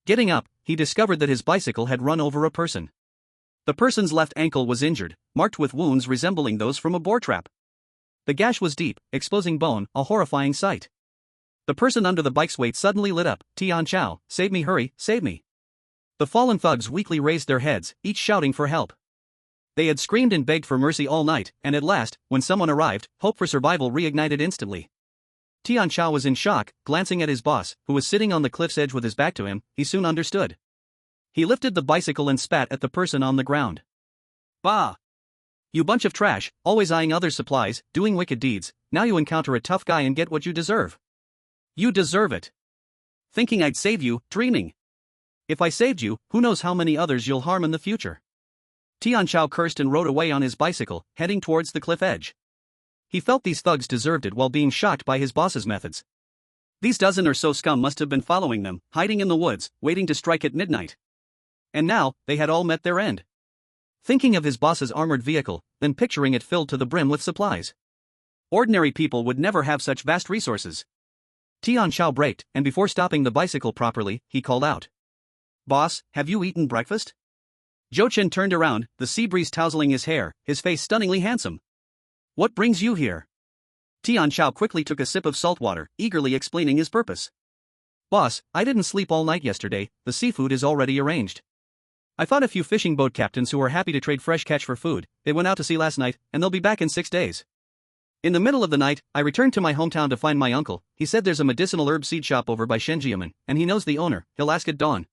Getting up, he discovered that his bicycle had run over a person. The person's left ankle was injured, marked with wounds resembling those from a boar trap. The gash was deep, exposing bone, a horrifying sight. The person under the bike's weight suddenly lit up. Tian Chao, save me, hurry, save me. The fallen thugs weakly raised their heads, each shouting for help. They had screamed and begged for mercy all night, and at last, when someone arrived, hope for survival reignited instantly. Tian Chao was in shock, glancing at his boss, who was sitting on the cliff's edge with his back to him. He soon understood. He lifted the bicycle and spat at the person on the ground. Bah! You bunch of trash, always eyeing others' supplies, doing wicked deeds. Now you encounter a tough guy and get what you deserve. You deserve it. Thinking I'd save you, dreaming. If I saved you, who knows how many others you'll harm in the future. Tian Chao cursed and rode away on his bicycle, heading towards the cliff edge. He felt these thugs deserved it while being shocked by his boss's methods. These dozen or so scum must have been following them, hiding in the woods, waiting to strike at midnight. And now, they had all met their end. thinking of his boss's armored vehicle, then picturing it filled to the brim with supplies. Ordinary people would never have such vast resources. Tian Xiao braked, and before stopping the bicycle properly, he called out. "Boss, have you eaten breakfast?" Zhou Chen turned around, the sea breeze tousling his hair, his face stunningly handsome. "What brings you here?" Tian Xiao quickly took a sip of salt water, eagerly explaining his purpose. "Boss, I didn't sleep all night yesterday, the seafood is already arranged. I fought a few fishing boat captains who are happy to trade fresh catch for food. They went out to sea last night, and they'll be back in 6 days. In the middle of the night, I returned to my hometown to find my uncle. He said there's a medicinal herb seed shop over by Shenjiamen, and he knows the owner. He'll ask at dawn."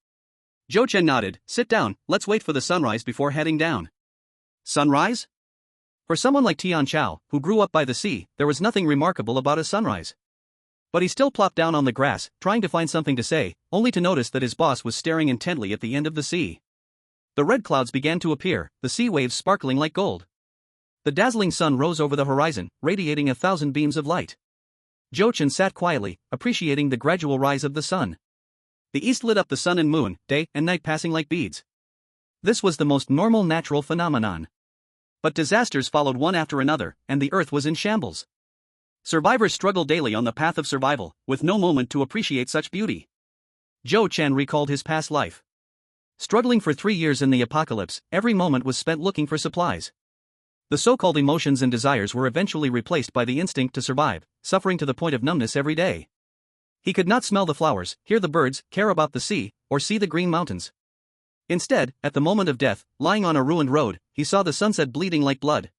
Zhou Chen nodded. "Sit down, let's wait for the sunrise before heading down." Sunrise? For someone like Tian Xiao, who grew up by the sea, there was nothing remarkable about a sunrise. But he still plopped down on the grass, trying to find something to say, only to notice that his boss was staring intently at the end of the sea. The red clouds began to appear, the sea waves sparkling like gold. The dazzling sun rose over the horizon, radiating 1,000 beams of light. Zhou Chen sat quietly, appreciating the gradual rise of the sun. The east lit up the sun and moon, day and night passing like beads. This was the most normal natural phenomenon. But disasters followed one after another, and the earth was in shambles. Survivors struggled daily on the path of survival, with no moment to appreciate such beauty. Zhou Chen recalled his past life. Struggling for 3 years in the apocalypse, every moment was spent looking for supplies. The so-called emotions and desires were eventually replaced by the instinct to survive, suffering to the point of numbness every day. He could not smell the flowers, hear the birds, care about the sea, or see the green mountains. Instead, at the moment of death, lying on a ruined road, he saw the sunset bleeding like blood.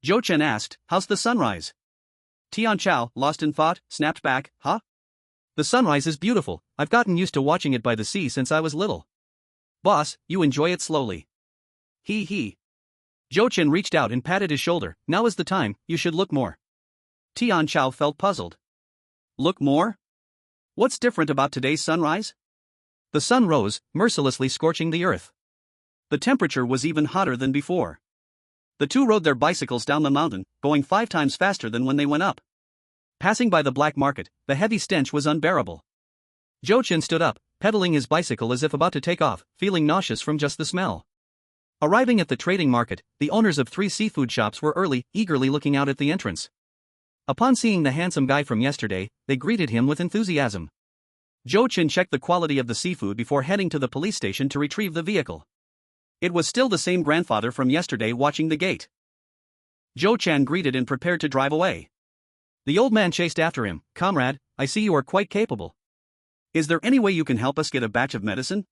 Zhou Chen asked, "How's the sunrise?" Tian Xiao, lost in thought, snapped back, "Huh? The sunrise is beautiful, I've gotten used to watching it by the sea since I was little." "Boss, you enjoy it slowly." He. Zhou Chen reached out and patted his shoulder. "Now is the time, you should look more." Tian Xiao felt puzzled. Look more? What's different about today's sunrise? The sun rose, mercilessly scorching the earth. The temperature was even hotter than before. The two rode their bicycles down the mountain, going 5 times faster than when they went up. Passing by the black market, the heavy stench was unbearable. Zhou Chen stood up, pedaling his bicycle as if about to take off, feeling nauseous from just the smell. Arriving at the trading market, the owners of 3 seafood shops were early, eagerly looking out at the entrance. Upon seeing the handsome guy from yesterday, they greeted him with enthusiasm. Zhou Chen checked the quality of the seafood before heading to the police station to retrieve the vehicle. It was still the same grandfather from yesterday watching the gate. Zhou Chen greeted and prepared to drive away. The old man chased after him. "Comrade, I see you are quite capable. Is there any way you can help us get a batch of medicine?"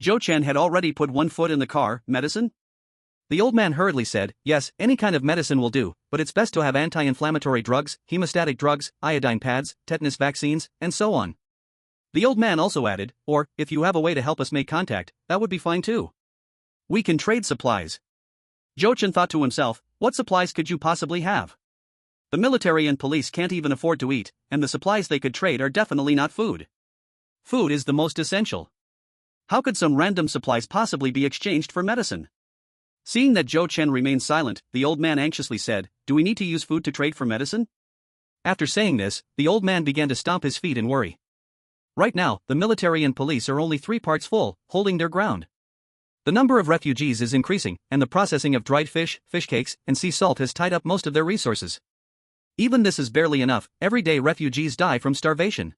Zhou Chen had already put one foot in the car. "Medicine?" The old man hurriedly said, "Yes, any kind of medicine will do, but it's best to have anti-inflammatory drugs, hemostatic drugs, iodine pads, tetanus vaccines, and so on." The old man also added, "Or, if you have a way to help us make contact, that would be fine too. We can trade supplies." Zhou Chen thought to himself, what supplies could you possibly have? The military and police can't even afford to eat, and the supplies they could trade are definitely not food. Food is the most essential. How could some random supplies possibly be exchanged for medicine? Seeing that Zhou Chen remained silent, the old man anxiously said, "Do we need to use food to trade for medicine?" After saying this, the old man began to stomp his feet in worry. Right now, the military and police are only 3 parts full, holding their ground. The number of refugees is increasing, and the processing of dried fish, fish cakes, and sea salt has tied up most of their resources. Even this is barely enough. Every day refugees die from starvation.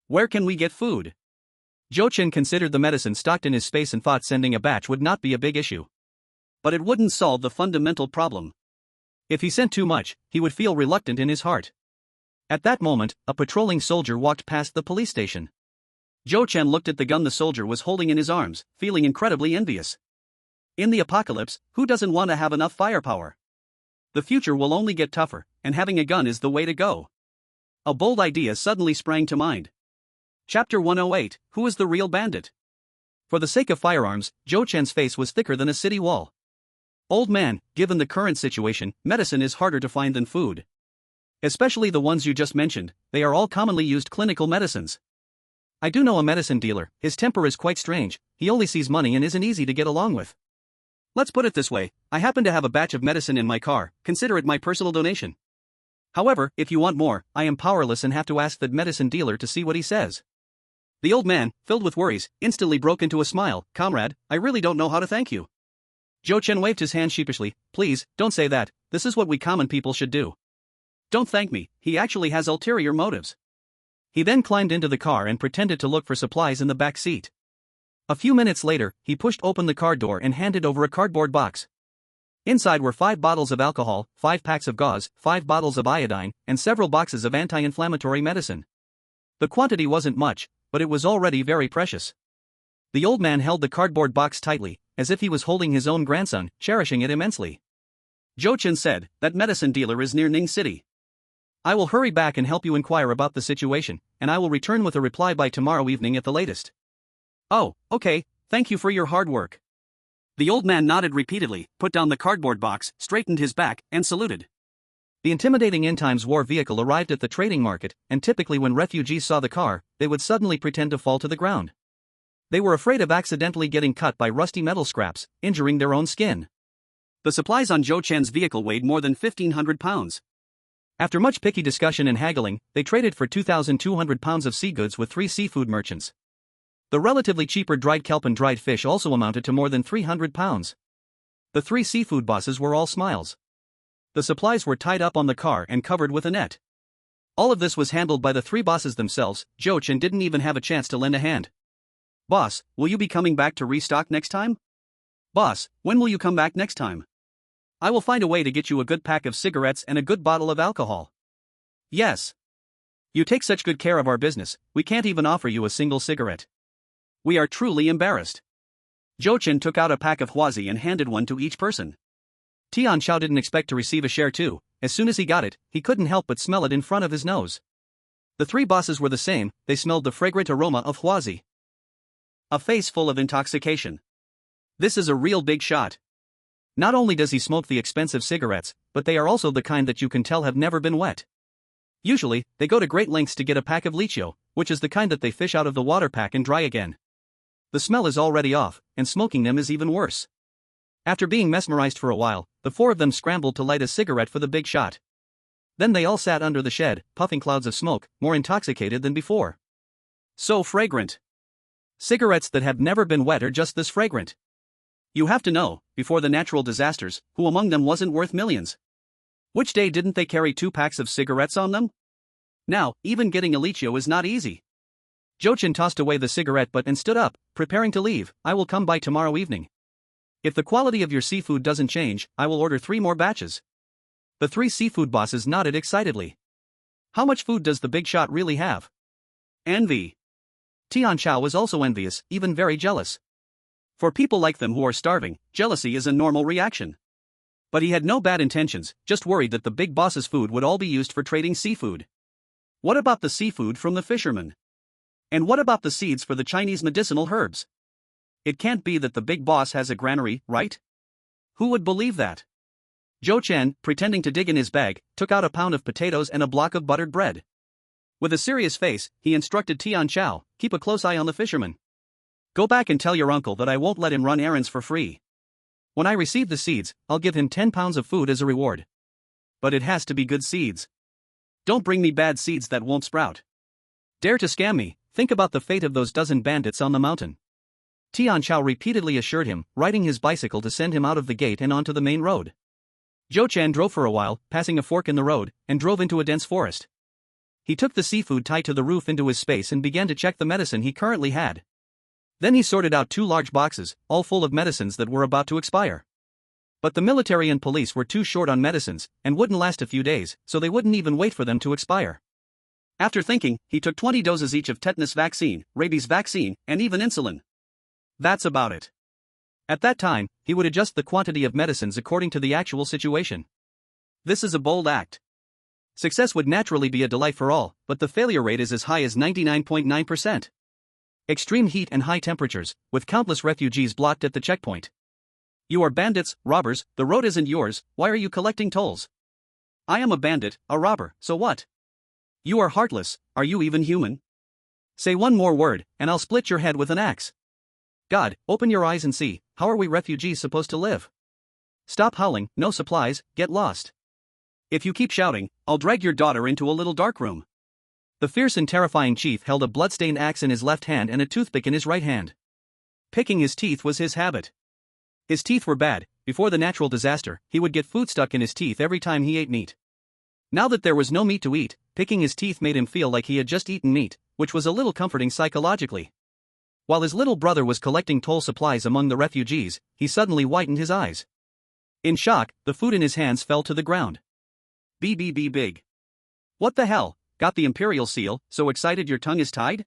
Where can we get food? Zhou Chen considered the medicine stocked in his space and thought sending a batch would not be a big issue. But it wouldn't solve the fundamental problem. If he sent too much, he would feel reluctant in his heart. At that moment, a patrolling soldier walked past the police station. Zhou Chen looked at the gun the soldier was holding in his arms, feeling incredibly envious. In the apocalypse, who doesn't want to have enough firepower? The future will only get tougher, and having a gun is the way to go. A bold idea suddenly sprang to mind. Chapter 108, Who is the Real Bandit? For the sake of firearms, Zhou Chen's face was thicker than a city wall. Old man, given the current situation, medicine is harder to find than food. Especially the ones you just mentioned, they are all commonly used clinical medicines. I do know a medicine dealer, his temper is quite strange, he only sees money and isn't easy to get along with. Let's put it this way, I happen to have a batch of medicine in my car, consider it my personal donation. However, if you want more, I am powerless and have to ask that medicine dealer to see what he says. The old man, filled with worries, instantly broke into a smile. Comrade, I really don't know how to thank you. Zhou Chen waved his hand sheepishly. Please, don't say that, this is what we common people should do. Don't thank me, he actually has ulterior motives. He then climbed into the car and pretended to look for supplies in the back seat. A few minutes later, he pushed open the car door and handed over a cardboard box. Inside were 5 bottles of alcohol, 5 packs of gauze, 5 bottles of iodine, and several boxes of anti-inflammatory medicine. The quantity wasn't much, but it was already very precious. The old man held the cardboard box tightly, as if he was holding his own grandson, cherishing it immensely. Zhou Chen said, that medicine dealer is near Ning City. I will hurry back and help you inquire about the situation, and I will return with a reply by tomorrow evening at the latest. Oh, okay, thank you for your hard work. The old man nodded repeatedly, put down the cardboard box, straightened his back, and saluted. The intimidating end-times war vehicle arrived at the trading market, and typically when refugees saw the car, they would suddenly pretend to fall to the ground. They were afraid of accidentally getting cut by rusty metal scraps, injuring their own skin. The supplies on Zhou Chen's vehicle weighed more than 1,500 pounds. After much picky discussion and haggling, they traded for 2,200 pounds of sea goods with 3 seafood merchants. The relatively cheaper dried kelp and dried fish also amounted to more than 300 pounds. The 3 seafood bosses were all smiles. The supplies were tied up on the car and covered with a net. All of this was handled by the 3 bosses themselves. Zhou Chen didn't even have a chance to lend a hand. Boss, will you be coming back to restock next time? Boss, when will you come back next time? I will find a way to get you a good pack of cigarettes and a good bottle of alcohol. Yes. You take such good care of our business, we can't even offer you a single cigarette. We are truly embarrassed. Zhou Chen took out a pack of Huazi and handed one to each person. Tian Chao didn't expect to receive a share too. As soon as he got it, he couldn't help but smell it in front of his nose. The 3 bosses were the same, they smelled the fragrant aroma of Huazi. A face full of intoxication. This is a real big shot. Not only does he smoke the expensive cigarettes, but they are also the kind that you can tell have never been wet. Usually, they go to great lengths to get a pack of lichio, which is the kind that they fish out of the water pack and dry again. The smell is already off, and smoking them is even worse. After being mesmerized for a while, the 4 of them scrambled to light a cigarette for the big shot. Then they all sat under the shed, puffing clouds of smoke, more intoxicated than before. So fragrant. Cigarettes that have never been wet are just this fragrant. You have to know, before the natural disasters, who among them wasn't worth millions? Which day didn't they carry 2 packs of cigarettes on them? Now, even getting a lichio is not easy. Zhou Chen tossed away the cigarette butt and stood up, preparing to leave. I will come by tomorrow evening. If the quality of your seafood doesn't change, I will order 3 more batches. The 3 seafood bosses nodded excitedly. How much food does the big shot really have? Envy. Tian Chao was also envious, even very jealous. For people like them who are starving, jealousy is a normal reaction. But he had no bad intentions, just worried that the big boss's food would all be used for trading seafood. What about the seafood from the fishermen? And what about the seeds for the Chinese medicinal herbs? It can't be that the big boss has a granary, right? Who would believe that? Zhou Chen, pretending to dig in his bag, took out a pound of potatoes and a block of buttered bread. With a serious face, he instructed Tian Chao, keep a close eye on the fisherman. Go back and tell your uncle that I won't let him run errands for free. When I receive the seeds, I'll give him 10 pounds of food as a reward. But it has to be good seeds. Don't bring me bad seeds that won't sprout. Dare to scam me, think about the fate of those dozen bandits on the mountain. Tian Chao repeatedly assured him, riding his bicycle to send him out of the gate and onto the main road. Zhou Chen drove for a while, passing a fork in the road, and drove into a dense forest. He took the seafood tied to the roof into his space and began to check the medicine he currently had. Then he sorted out 2 large boxes, all full of medicines that were about to expire. But the military and police were too short on medicines, and wouldn't last a few days, so they wouldn't even wait for them to expire. After thinking, he took 20 doses each of tetanus vaccine, rabies vaccine, and even insulin. That's about it. At that time, he would adjust the quantity of medicines according to the actual situation. This is a bold act. Success would naturally be a delight for all, but the failure rate is as high as 99.9%. Extreme heat and high temperatures, with countless refugees blocked at the checkpoint. You are bandits, robbers, the road isn't yours, why are you collecting tolls? I am a bandit, a robber, so what? You are heartless, are you even human? Say one more word, and I'll split your head with an axe. God, open your eyes and see, how are we refugees supposed to live? Stop howling, no supplies, get lost. If you keep shouting, I'll drag your daughter into a little dark room. The fierce and terrifying chief held a blood-stained axe in his left hand and a toothpick in his right hand. Picking his teeth was his habit. His teeth were bad, before the natural disaster, he would get food stuck in his teeth every time he ate meat. Now that there was no meat to eat, picking his teeth made him feel like he had just eaten meat, which was a little comforting psychologically. While his little brother was collecting toll supplies among the refugees, he suddenly whitened his eyes. In shock, the food in his hands fell to the ground. Big. What the hell? Got the Imperial seal, so excited your tongue is tied?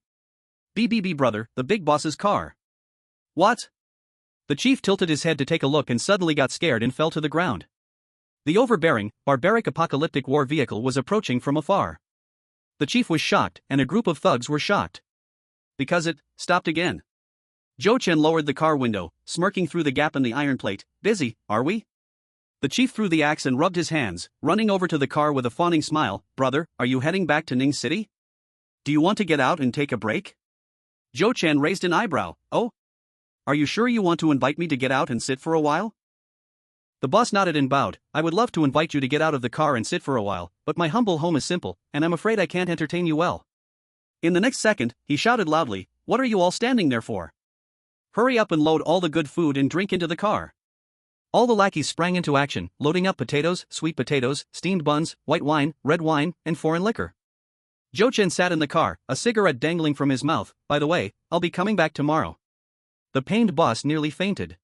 Brother, the big boss's car. What? The chief tilted his head to take a look and suddenly got scared and fell to the ground. The overbearing, barbaric apocalyptic war vehicle was approaching from afar. The chief was shocked, and a group of thugs were shocked. Because it stopped again. Zhou Chen lowered the car window, smirking through the gap in the iron plate. Busy, are we? The chief threw the axe and rubbed his hands, running over to the car with a fawning smile. Brother, are you heading back to Ning City? Do you want to get out and take a break? Zhou Chen raised an eyebrow. Oh? Are you sure you want to invite me to get out and sit for a while? The boss nodded and bowed. I would love to invite you to get out of the car and sit for a while, but my humble home is simple, and I'm afraid I can't entertain you well. In the next second, he shouted loudly, what are you all standing there for? Hurry up and load all the good food and drink into the car. All the lackeys sprang into action, loading up potatoes, sweet potatoes, steamed buns, white wine, red wine, and foreign liquor. Zhou Chen sat in the car, a cigarette dangling from his mouth. By the way, I'll be coming back tomorrow. The pained boss nearly fainted.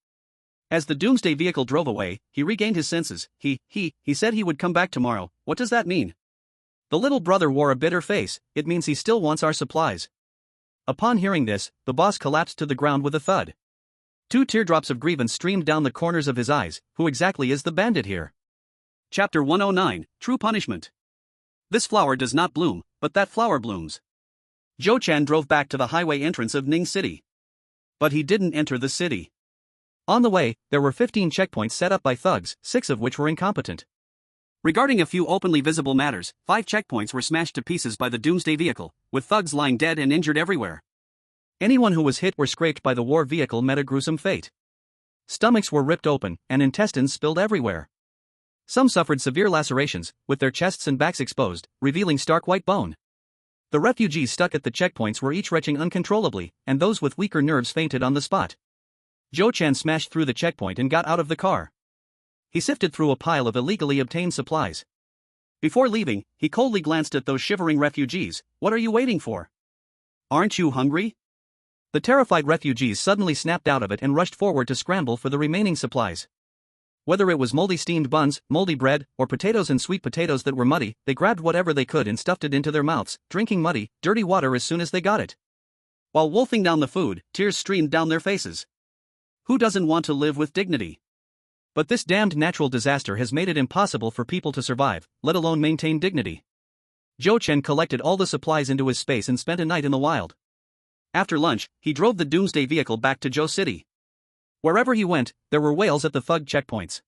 As the doomsday vehicle drove away, he regained his senses. He said he would come back tomorrow. What does that mean? The little brother wore a bitter face. It means he still wants our supplies. Upon hearing this, the boss collapsed to the ground with a thud. 2 teardrops of grievance streamed down the corners of his eyes. Who exactly is the bandit here? Chapter 109, True Punishment. This flower does not bloom, but that flower blooms. Zhou Chen drove back to the highway entrance of Ning City. But he didn't enter the city. On the way, there were 15 checkpoints set up by thugs, 6 of which were incompetent. Regarding a few openly visible matters, 5 checkpoints were smashed to pieces by the doomsday vehicle, with thugs lying dead and injured everywhere. Anyone who was hit or scraped by the war vehicle met a gruesome fate. Stomachs were ripped open, and intestines spilled everywhere. Some suffered severe lacerations, with their chests and backs exposed, revealing stark white bone. The refugees stuck at the checkpoints were each retching uncontrollably, and those with weaker nerves fainted on the spot. Zhou Chen smashed through the checkpoint and got out of the car. He sifted through a pile of illegally obtained supplies. Before leaving, he coldly glanced at those shivering refugees. What are you waiting for? Aren't you hungry? The terrified refugees suddenly snapped out of it and rushed forward to scramble for the remaining supplies. Whether it was moldy steamed buns, moldy bread, or potatoes and sweet potatoes that were muddy, they grabbed whatever they could and stuffed it into their mouths, drinking muddy, dirty water as soon as they got it. While wolfing down the food, tears streamed down their faces. Who doesn't want to live with dignity? But this damned natural disaster has made it impossible for people to survive, let alone maintain dignity. Zhou Chen collected all the supplies into his space and spent a night in the wild. After lunch, he drove the doomsday vehicle back to Zhou City. Wherever he went, there were whales at the thug checkpoints.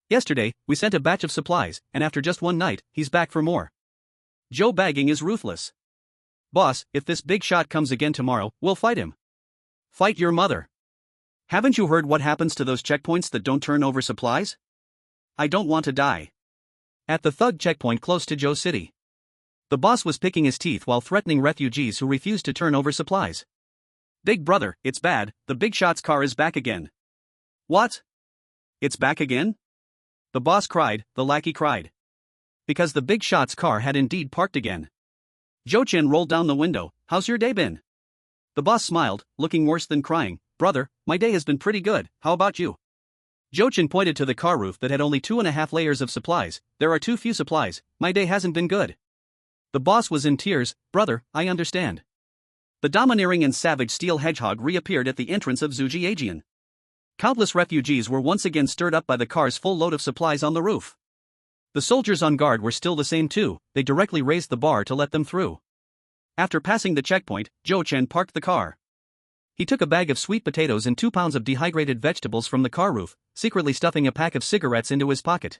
Yesterday, we sent a batch of supplies, and after just one night, he's back for more. Zhou bagging is ruthless. Boss, if this big shot comes again tomorrow, we'll fight him. Fight your mother. Haven't you heard what happens to those checkpoints that don't turn over supplies? I don't want to die. At the thug checkpoint close to Zhou City. The boss was picking his teeth while threatening refugees who refused to turn over supplies. Big brother, it's bad, the big shot's car is back again. What? It's back again? The boss cried, the lackey cried. Because the big shot's car had indeed parked again. Zhou Chen rolled down the window. How's your day been? The boss smiled, looking worse than crying. Brother, my day has been pretty good, how about you? Zhou Chen pointed to the car roof that had only 2.5 layers of supplies. There are too few supplies, my day hasn't been good. The boss was in tears. Brother, I understand. The domineering and savage steel hedgehog reappeared at the entrance of Zhujiajian. Countless refugees were once again stirred up by the car's full load of supplies on the roof. The soldiers on guard were still the same too, they directly raised the bar to let them through. After passing the checkpoint, Zhou Chen parked the car. He took a bag of sweet potatoes and 2 pounds of dehydrated vegetables from the car roof, secretly stuffing a pack of cigarettes into his pocket.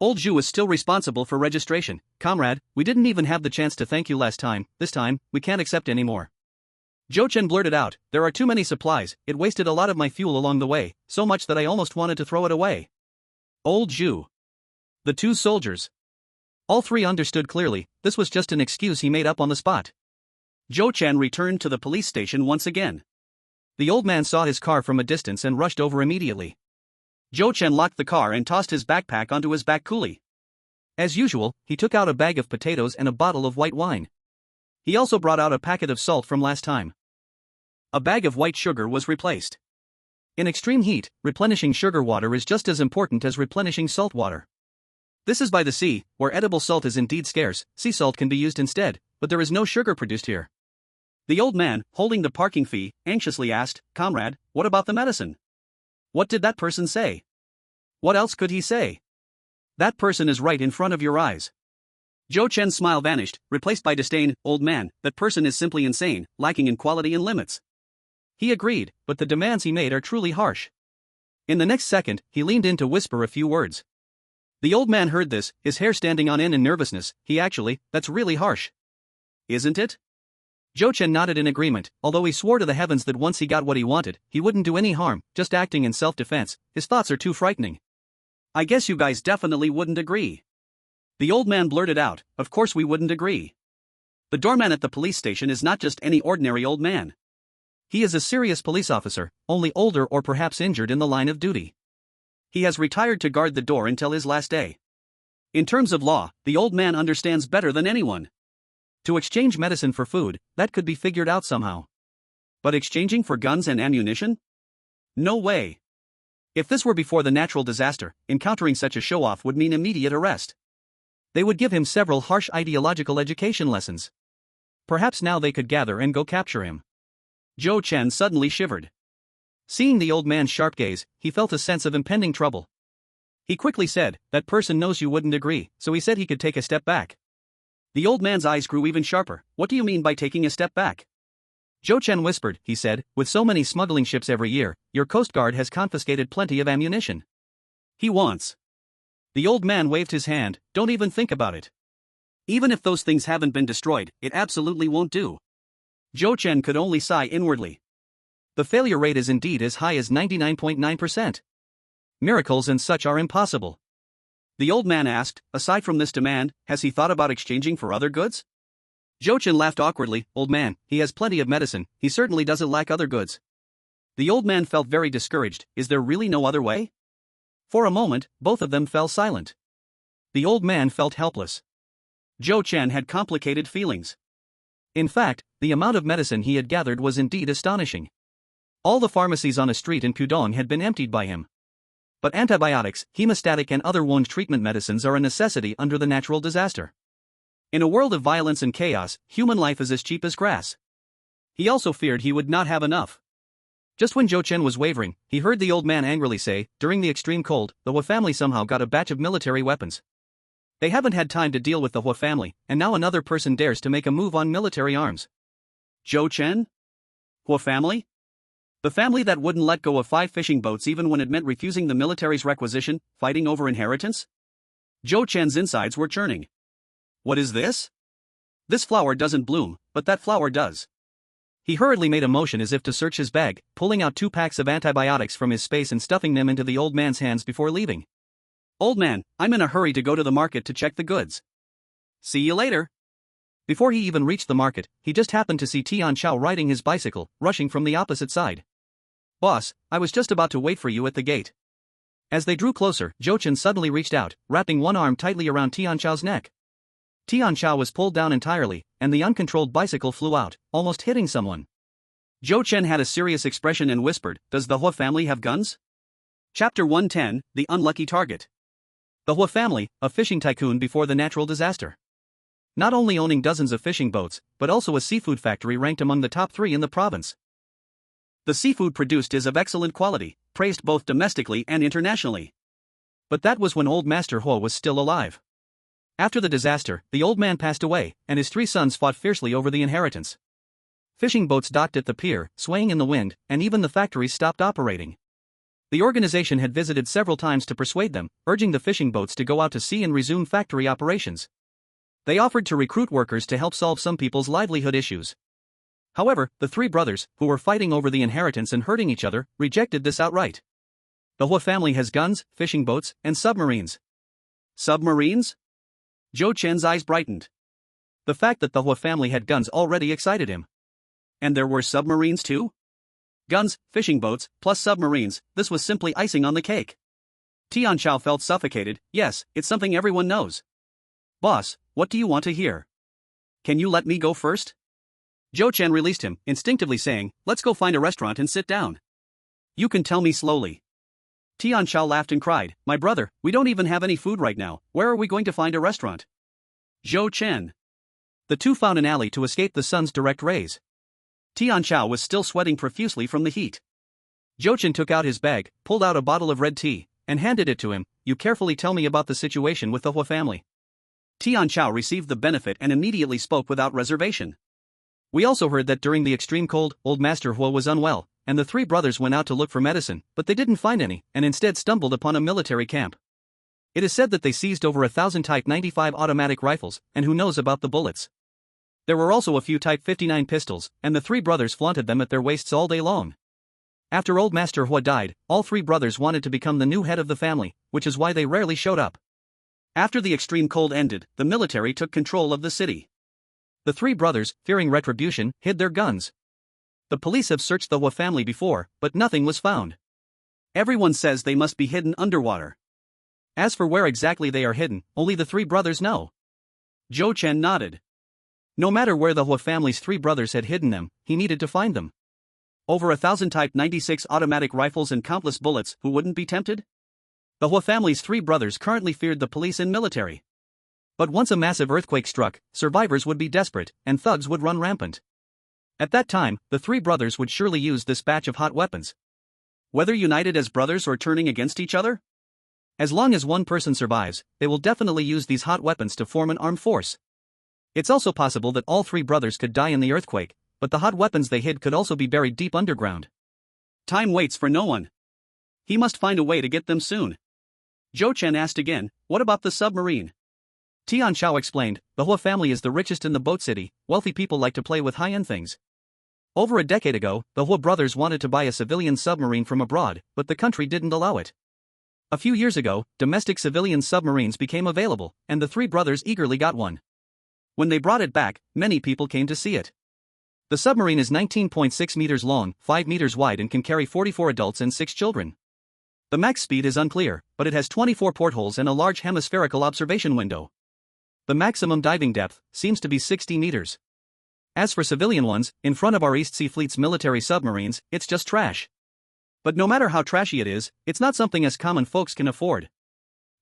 Old Zhu is still responsible for registration. Comrade, we didn't even have the chance to thank you last time, this time, we can't accept any more. Zhou Chen blurted out, there are too many supplies, it wasted a lot of my fuel along the way, so much that I almost wanted to throw it away. Old Zhu. The 2 soldiers. All 3 understood clearly, this was just an excuse he made up on the spot. Zhou Chen returned to the police station once again. The old man saw his car from a distance and rushed over immediately. Zhou Chen locked the car and tossed his backpack onto his back coolie. As usual, he took out a bag of potatoes and a bottle of white wine. He also brought out a packet of salt from last time. A bag of white sugar was replaced. In extreme heat, replenishing sugar water is just as important as replenishing salt water. This is by the sea, where edible salt is indeed scarce. Sea salt can be used instead, but there is no sugar produced here. The old man, holding the parking fee, anxiously asked, "Comrade, what about the medicine? What did that person say?" "What else could he say? That person is right in front of your eyes." Zhou Chen's smile vanished, replaced by disdain. "Old man, that person is simply insane, lacking in quality and limits." He agreed, but the demands he made are truly harsh. In the next second, he leaned in to whisper a few words. The old man heard this, his hair standing on end in nervousness. That's really harsh. Isn't it? Zhou Chen nodded in agreement, although he swore to the heavens that once he got what he wanted, he wouldn't do any harm, just acting in self-defense. His thoughts are too frightening. "I guess you guys definitely wouldn't agree." The old man blurted out, "Of course we wouldn't agree. The doorman at the police station is not just any ordinary old man. He is a serious police officer, only older or perhaps injured in the line of duty. He has retired to guard the door until his last day. In terms of law, the old man understands better than anyone. To exchange medicine for food, that could be figured out somehow. But exchanging for guns and ammunition? No way. If this were before the natural disaster, encountering such a show-off would mean immediate arrest. They would give him several harsh ideological education lessons. Perhaps now they could gather and go capture him." Zhou Chen suddenly shivered. Seeing the old man's sharp gaze, he felt a sense of impending trouble. He quickly said, "That person knows you wouldn't agree, so he said he could take a step back." The old man's eyes grew even sharper. "What do you mean by taking a step back?" Zhou Chen whispered, he said, "With so many smuggling ships every year, your Coast Guard has confiscated plenty of ammunition. He wants." The old man waved his hand, "Don't even think about it. Even if those things haven't been destroyed, it absolutely won't do." Zhou Chen could only sigh inwardly. The failure rate is indeed as high as 99.9%. Miracles and such are impossible. The old man asked, "Aside from this demand, has he thought about exchanging for other goods?" Zhou Chen laughed awkwardly. "Old man, he has plenty of medicine, he certainly doesn't lack other goods." The old man felt very discouraged. Is there really no other way? For a moment, both of them fell silent. The old man felt helpless. Zhou Chen had complicated feelings. In fact, the amount of medicine he had gathered was indeed astonishing. All the pharmacies on a street in Pudong had been emptied by him. But antibiotics, hemostatic and other wound treatment medicines are a necessity under the natural disaster. In a world of violence and chaos, human life is as cheap as grass. He also feared he would not have enough. Just when Zhou Chen was wavering, he heard the old man angrily say, "During the extreme cold, the Hua family somehow got a batch of military weapons. They haven't had time to deal with the Hua family, and now another person dares to make a move on military arms." Zhou Chen? Hua family? The family that wouldn't let go of 5 fishing boats even when it meant refusing the military's requisition, fighting over inheritance? Zhou Chen's insides were churning. What is this? This flower doesn't bloom, but that flower does. He hurriedly made a motion as if to search his bag, pulling out 2 packs of antibiotics from his space and stuffing them into the old man's hands before leaving. "Old man, I'm in a hurry to go to the market to check the goods. See you later." Before he even reached the market, he just happened to see Tian Chao riding his bicycle, rushing from the opposite side. "Boss, I was just about to wait for you at the gate." As they drew closer, Zhou Chen suddenly reached out, wrapping one arm tightly around Tian Chao's neck. Tian Chao was pulled down entirely, and the uncontrolled bicycle flew out, almost hitting someone. Zhou Chen had a serious expression and whispered, "Does the Hua family have guns?" Chapter 110, The Unlucky Target. The Hua family, a fishing tycoon before the natural disaster. Not only owning dozens of fishing boats, but also a seafood factory ranked among the top 3 in the province. The seafood produced is of excellent quality, praised both domestically and internationally. But that was when old Master Hua was still alive. After the disaster, the old man passed away, and his 3 sons fought fiercely over the inheritance. Fishing boats docked at the pier, swaying in the wind, and even the factories stopped operating. The organization had visited several times to persuade them, urging the fishing boats to go out to sea and resume factory operations. They offered to recruit workers to help solve some people's livelihood issues. However, the 3 brothers, who were fighting over the inheritance and hurting each other, rejected this outright. The Hua family has guns, fishing boats, and submarines. Submarines? Zhou Chen's eyes brightened. The fact that the Hua family had guns already excited him. And there were submarines too? Guns, fishing boats, plus submarines, this was simply icing on the cake. Tian Chao felt suffocated. Yes, it's something everyone knows. Boss, what do you want to hear? Can you let me go first? Zhou Chen released him, instinctively saying, let's go find a restaurant and sit down. You can tell me slowly. Tian Chao laughed and cried, my brother, we don't even have any food right now, where are we going to find a restaurant? Zhou Chen. The two found an alley to escape the sun's direct rays. Tian Chao was still sweating profusely from the heat. Zhou Chen took out his bag, pulled out a bottle of red tea, and handed it to him. You carefully tell me about the situation with the Hua family. Tian Chao received the benefit and immediately spoke without reservation. We also heard that during the extreme cold, old Master Hua was unwell, and the three brothers went out to look for medicine, but they didn't find any, and instead stumbled upon a military camp. It is said that they seized over 1,000 Type 95 automatic rifles, and who knows about the bullets. There were also a few Type 59 pistols, and the three brothers flaunted them at their waists all day long. After old Master Hua died, all three brothers wanted to become the new head of the family, which is why they rarely showed up. After the extreme cold ended, the military took control of the city. The three brothers, fearing retribution, hid their guns. The police have searched the Hua family before, but nothing was found. Everyone says they must be hidden underwater. As for where exactly they are hidden, only the three brothers know. Zhou Chen nodded. No matter where the Hua family's three brothers had hidden them, he needed to find them. Over 1,000 Type 96 automatic rifles and countless bullets, who wouldn't be tempted? The Hua family's three brothers currently feared the police and military. But once a massive earthquake struck, survivors would be desperate, and thugs would run rampant. At that time, the three brothers would surely use this batch of hot weapons. Whether united as brothers or turning against each other? As long as one person survives, they will definitely use these hot weapons to form an armed force. It's also possible that all three brothers could die in the earthquake, but the hot weapons they hid could also be buried deep underground. Time waits for no one. He must find a way to get them soon. Zhou Chen asked again, what about the submarine? Tian Chao explained, the Hua family is the richest in the boat city, wealthy people like to play with high-end things. Over a decade ago, the Hua brothers wanted to buy a civilian submarine from abroad, but the country didn't allow it. A few years ago, domestic civilian submarines became available, and the three brothers eagerly got one. When they brought it back, many people came to see it. The submarine is 19.6 meters long, 5 meters wide and can carry 44 adults and 6 children. The max speed is unclear, but it has 24 portholes and a large hemispherical observation window. The maximum diving depth seems to be 60 meters. As for civilian ones, in front of our East Sea Fleet's military submarines, it's just trash. But no matter how trashy it is, it's not something us common folks can afford.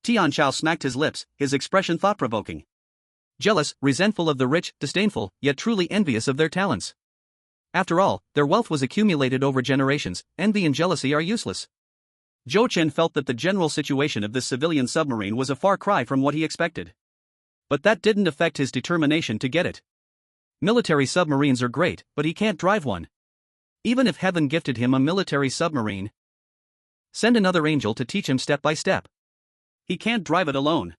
Tian Chao smacked his lips, his expression thought-provoking. Jealous, resentful of the rich, disdainful, yet truly envious of their talents. After all, their wealth was accumulated over generations, envy and jealousy are useless. Zhou Chen felt that the general situation of this civilian submarine was a far cry from what he expected. But that didn't affect his determination to get it. Military submarines are great, but he can't drive one. Even if heaven gifted him a military submarine, send another angel to teach him step by step. He can't drive it alone.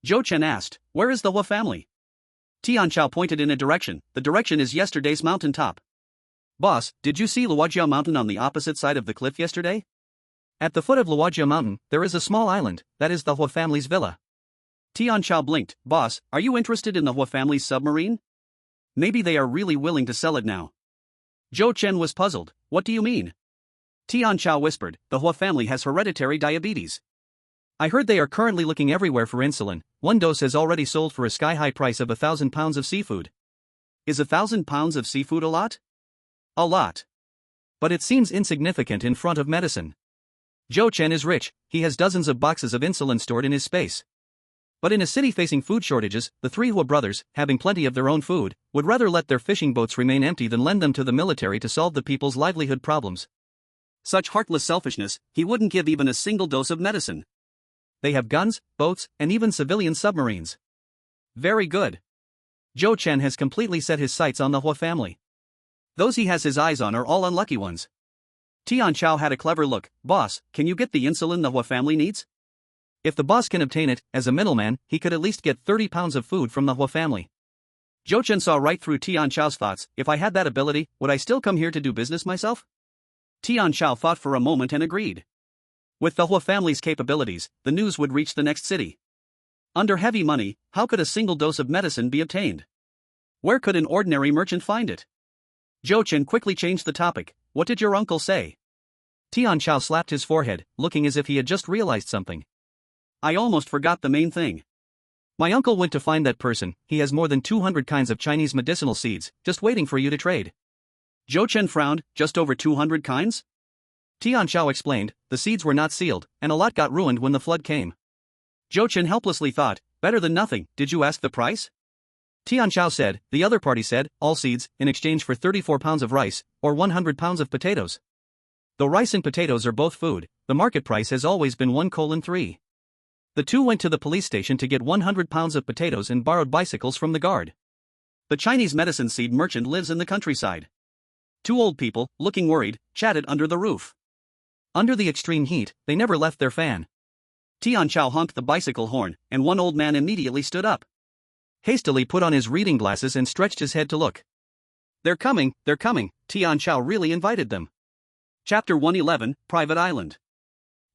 Zhou Chen asked, where is the Hua family? Tian Chao pointed in a direction. The direction is yesterday's mountaintop. Boss, did you see Luojia Mountain on the opposite side of the cliff yesterday? At the foot of Luojia Mountain, there is a small island, that is the Hua family's villa. Tian Chao blinked. Boss, are you interested in the Hua family's submarine? Maybe they are really willing to sell it now. Zhou Chen was puzzled. What do you mean? Tian Chao whispered, the Hua family has hereditary diabetes. I heard they are currently looking everywhere for insulin. One dose has already sold for a sky-high price of 1,000 pounds of seafood. Is 1,000 pounds of seafood a lot? A lot. But it seems insignificant in front of medicine. Zhou Chen is rich, he has dozens of boxes of insulin stored in his space. But in a city facing food shortages, the three Hua brothers, having plenty of their own food, would rather let their fishing boats remain empty than lend them to the military to solve the people's livelihood problems. Such heartless selfishness, he wouldn't give even a single dose of medicine. They have guns, boats, and even civilian submarines. Very good. Zhou Chen has completely set his sights on the Hua family. Those he has his eyes on are all unlucky ones. Tian Chao had a clever look. Boss, can you get the insulin the Hua family needs? If the boss can obtain it, as a middleman, he could at least get 30 pounds of food from the Hua family. Zhou Chen saw right through Tian Chao's thoughts. If I had that ability, would I still come here to do business myself? Tian Chao thought for a moment and agreed. With the Hua family's capabilities, the news would reach the next city. Under heavy money, how could a single dose of medicine be obtained? Where could an ordinary merchant find it? Zhou Chen quickly changed the topic. What did your uncle say? Tian Chao slapped his forehead, looking as if he had just realized something. I almost forgot the main thing. My uncle went to find that person. He has more than 200 kinds of Chinese medicinal seeds, just waiting for you to trade. Zhou Chen frowned, just over 200 kinds? Tian Chao explained, the seeds were not sealed, and a lot got ruined when the flood came. Zhou Chen helplessly thought, better than nothing. Did you ask the price? Tian Chao said, the other party said, all seeds, in exchange for 34 pounds of rice, or 100 pounds of potatoes. Though rice and potatoes are both food, the market price has always been 1:3. The two went to the police station to get 100 pounds of potatoes and borrowed bicycles from the guard. The Chinese medicine seed merchant lives in the countryside. Two old people, looking worried, chatted under the roof. Under the extreme heat, they never left their fan. Tian Chao honked the bicycle horn, and one old man immediately stood up. Hastily put on his reading glasses and stretched his head to look. They're coming, Tian Chao really invited them. Chapter 111, Private Island.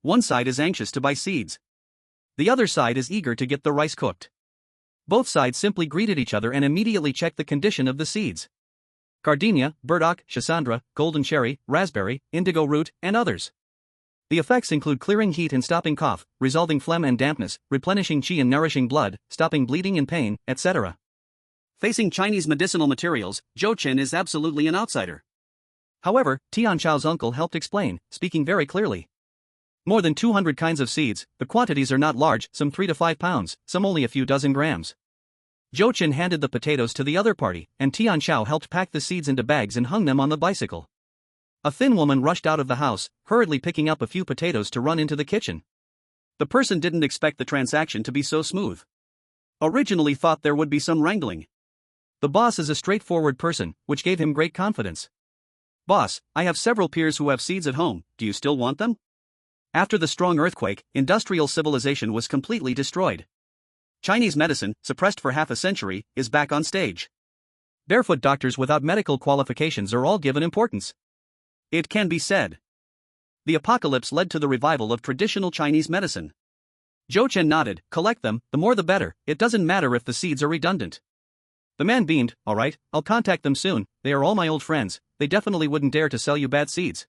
One side is anxious to buy seeds. The other side is eager to get the rice cooked. Both sides simply greeted each other and immediately checked the condition of the seeds. Gardenia, burdock, schisandra, golden cherry, raspberry, indigo root, and others. The effects include clearing heat and stopping cough, resolving phlegm and dampness, replenishing qi and nourishing blood, stopping bleeding and pain, etc. Facing Chinese medicinal materials, Zhou Chen is absolutely an outsider. However, Tian Chao's uncle helped explain, speaking very clearly. More than 200 kinds of seeds, the quantities are not large, some 3 to 5 pounds, some only a few dozen grams. Zhou Chen handed the potatoes to the other party, and Tian Chao helped pack the seeds into bags and hung them on the bicycle. A thin woman rushed out of the house, hurriedly picking up a few potatoes to run into the kitchen. The person didn't expect the transaction to be so smooth. Originally thought there would be some wrangling. The boss is a straightforward person, which gave him great confidence. Boss, I have several peers who have seeds at home, do you still want them? After the strong earthquake, industrial civilization was completely destroyed. Chinese medicine, suppressed for half a century, is back on stage. Barefoot doctors without medical qualifications are all given importance. It can be said. The apocalypse led to the revival of traditional Chinese medicine. Zhou Chen nodded, collect them, the more the better, it doesn't matter if the seeds are redundant. The man beamed, alright, I'll contact them soon, they are all my old friends, they definitely wouldn't dare to sell you bad seeds.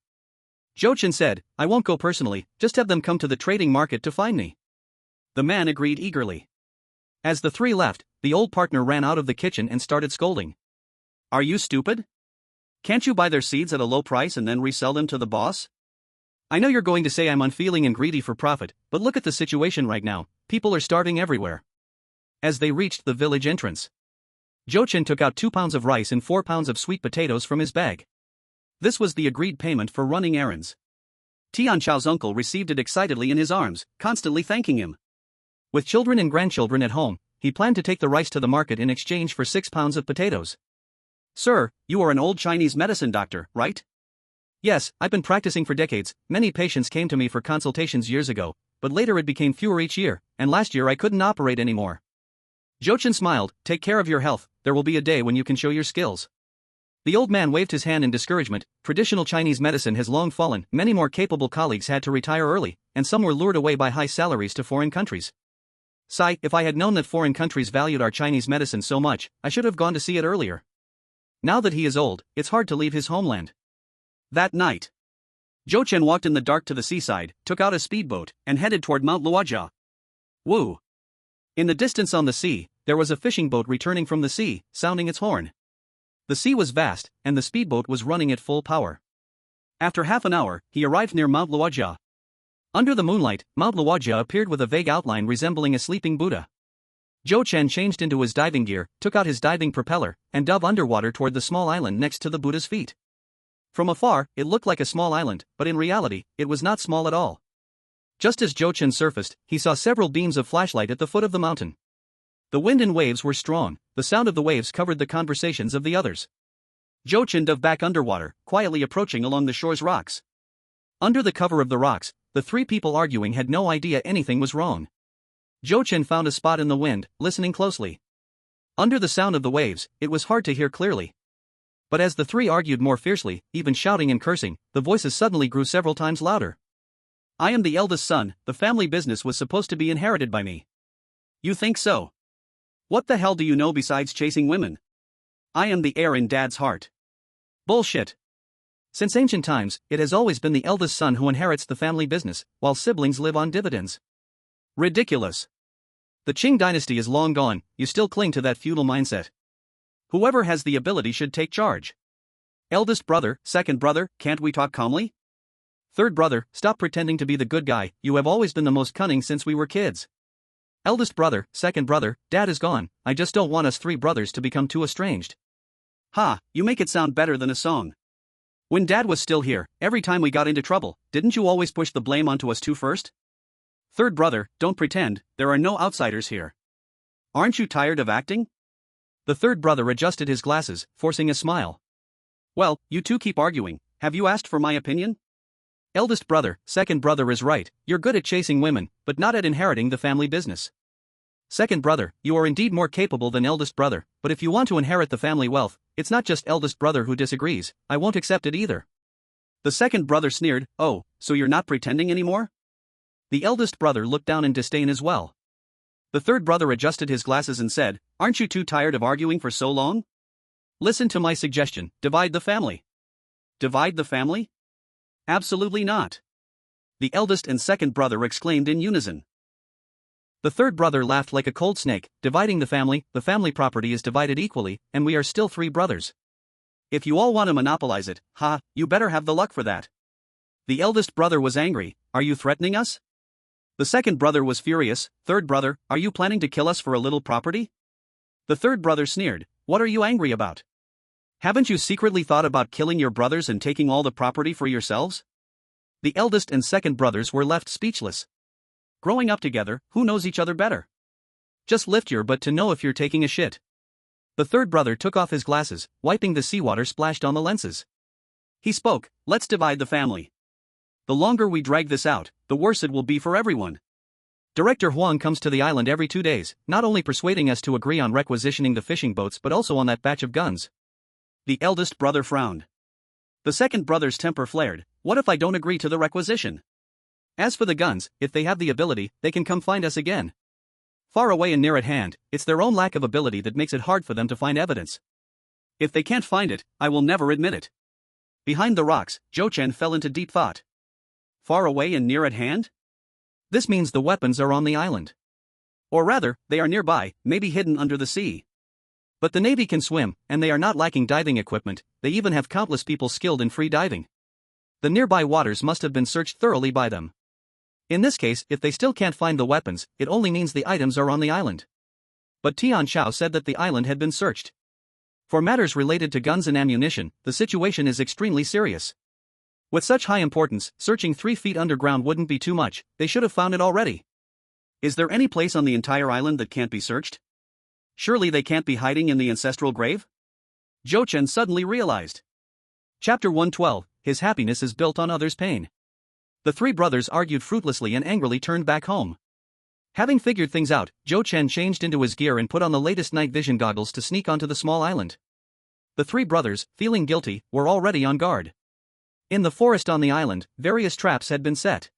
Zhou Chen said, I won't go personally, just have them come to the trading market to find me. The man agreed eagerly. As the three left, the old partner ran out of the kitchen and started scolding. Are you stupid? Can't you buy their seeds at a low price and then resell them to the boss? I know you're going to say I'm unfeeling and greedy for profit, but look at the situation right now, people are starving everywhere. As they reached the village entrance, Zhou Chen took out 2 pounds of rice and 4 pounds of sweet potatoes from his bag. This was the agreed payment for running errands. Tian Chao's uncle received it excitedly in his arms, constantly thanking him. With children and grandchildren at home, he planned to take the rice to the market in exchange for 6 pounds of potatoes. Sir, you are an old Chinese medicine doctor, right? Yes, I've been practicing for decades. Many patients came to me for consultations years ago, but later it became fewer each year, and last year I couldn't operate anymore. Zhou Chen smiled, take care of your health, there will be a day when you can show your skills. The old man waved his hand in discouragement. Traditional Chinese medicine has long fallen, many more capable colleagues had to retire early, and some were lured away by high salaries to foreign countries. Sigh, if I had known that foreign countries valued our Chinese medicine so much, I should have gone to see it earlier. Now that he is old, it's hard to leave his homeland. That night, Zhou Chen walked in the dark to the seaside, took out a speedboat, and headed toward Mount Luojia. Woo! In the distance on the sea, there was a fishing boat returning from the sea, sounding its horn. The sea was vast, and the speedboat was running at full power. After half an hour, he arrived near Mount Luojia. Under the moonlight, Mount Luojia appeared with a vague outline resembling a sleeping Buddha. Zhou Chen changed into his diving gear, took out his diving propeller, and dove underwater toward the small island next to the Buddha's feet. From afar, it looked like a small island, but in reality, it was not small at all. Just as Zhou Chen surfaced, he saw several beams of flashlight at the foot of the mountain. The wind and waves were strong, the sound of the waves covered the conversations of the others. Zhou Chen dove back underwater, quietly approaching along the shore's rocks. Under the cover of the rocks, the three people arguing had no idea anything was wrong. Zhou Chen found a spot in the wind, listening closely. Under the sound of the waves, it was hard to hear clearly. But as the three argued more fiercely, even shouting and cursing, the voices suddenly grew several times louder. I am the eldest son, the family business was supposed to be inherited by me. You think so? What the hell do you know besides chasing women? I am the heir in Dad's heart. Bullshit. Since ancient times, it has always been the eldest son who inherits the family business, while siblings live on dividends. Ridiculous. The Qing dynasty is long gone, you still cling to that feudal mindset. Whoever has the ability should take charge. Eldest brother, second brother, can't we talk calmly? Third brother, stop pretending to be the good guy, you have always been the most cunning since we were kids. Eldest brother, second brother, dad is gone, I just don't want us three brothers to become too estranged. Ha, you make it sound better than a song. When dad was still here, every time we got into trouble, didn't you always push the blame onto us two first? Third brother, don't pretend, there are no outsiders here. Aren't you tired of acting? The third brother adjusted his glasses, forcing a smile. Well, you two keep arguing, have you asked for my opinion? Eldest brother, second brother is right, you're good at chasing women, but not at inheriting the family business. Second brother, you are indeed more capable than eldest brother, but if you want to inherit the family wealth, it's not just eldest brother who disagrees, I won't accept it either. The second brother sneered, oh, so you're not pretending anymore? The eldest brother looked down in disdain as well. The third brother adjusted his glasses and said, aren't you too tired of arguing for so long? Listen to my suggestion, divide the family. Divide the family? Absolutely not. The eldest and second brother exclaimed in unison. The third brother laughed like a cold snake, dividing the family property is divided equally, and we are still three brothers. If you all want to monopolize it, you better have the luck for that. The eldest brother was angry, are you threatening us? The second brother was furious, third brother, are you planning to kill us for a little property? The third brother sneered, what are you angry about? Haven't you secretly thought about killing your brothers and taking all the property for yourselves? The eldest and second brothers were left speechless. Growing up together, who knows each other better? Just lift your butt to know if you're taking a shit. The third brother took off his glasses, wiping the seawater splashed on the lenses. He spoke, let's divide the family. The longer we drag this out, the worse it will be for everyone. Director Huang comes to the island every 2 days, not only persuading us to agree on requisitioning the fishing boats but also on that batch of guns. The eldest brother frowned. The second brother's temper flared, what if I don't agree to the requisition? As for the guns, if they have the ability, they can come find us again. Far away and near at hand, it's their own lack of ability that makes it hard for them to find evidence. If they can't find it, I will never admit it. Behind the rocks, Zhou Chen fell into deep thought. Far away and near at hand? This means the weapons are on the island. Or rather, they are nearby, maybe hidden under the sea. But the Navy can swim, and they are not lacking diving equipment, they even have countless people skilled in free diving. The nearby waters must have been searched thoroughly by them. In this case, if they still can't find the weapons, it only means the items are on the island. But Tian Shao said that the island had been searched. For matters related to guns and ammunition, the situation is extremely serious. With such high importance, searching 3 feet underground wouldn't be too much, they should have found it already. Is there any place on the entire island that can't be searched? Surely they can't be hiding in the ancestral grave? Zhou Chen suddenly realized. Chapter 112, His happiness is built on others' pain. The three brothers argued fruitlessly and angrily turned back home. Having figured things out, Zhou Chen changed into his gear and put on the latest night vision goggles to sneak onto the small island. The three brothers, feeling guilty, were already on guard. In the forest on the island, various traps had been set.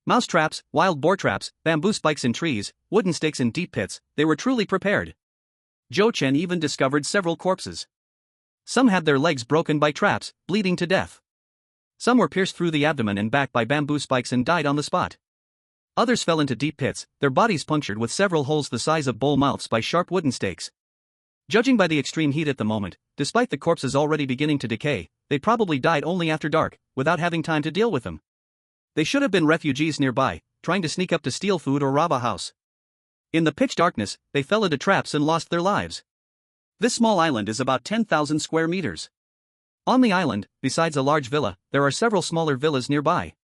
Mouse traps, wild boar traps, bamboo spikes in trees, wooden stakes in deep pits, they were truly prepared. Zhou Chen even discovered several corpses. Some had their legs broken by traps, bleeding to death. Some were pierced through the abdomen and back by bamboo spikes and died on the spot. Others fell into deep pits, their bodies punctured with several holes the size of bull mouths by sharp wooden stakes. Judging by the extreme heat at the moment, despite the corpses already beginning to decay, they probably died only after dark, without having time to deal with them. They should have been refugees nearby, trying to sneak up to steal food or rob a house. In the pitch darkness, they fell into traps and lost their lives. This small island is about 10,000 square meters. On the island, besides a large villa, there are several smaller villas nearby.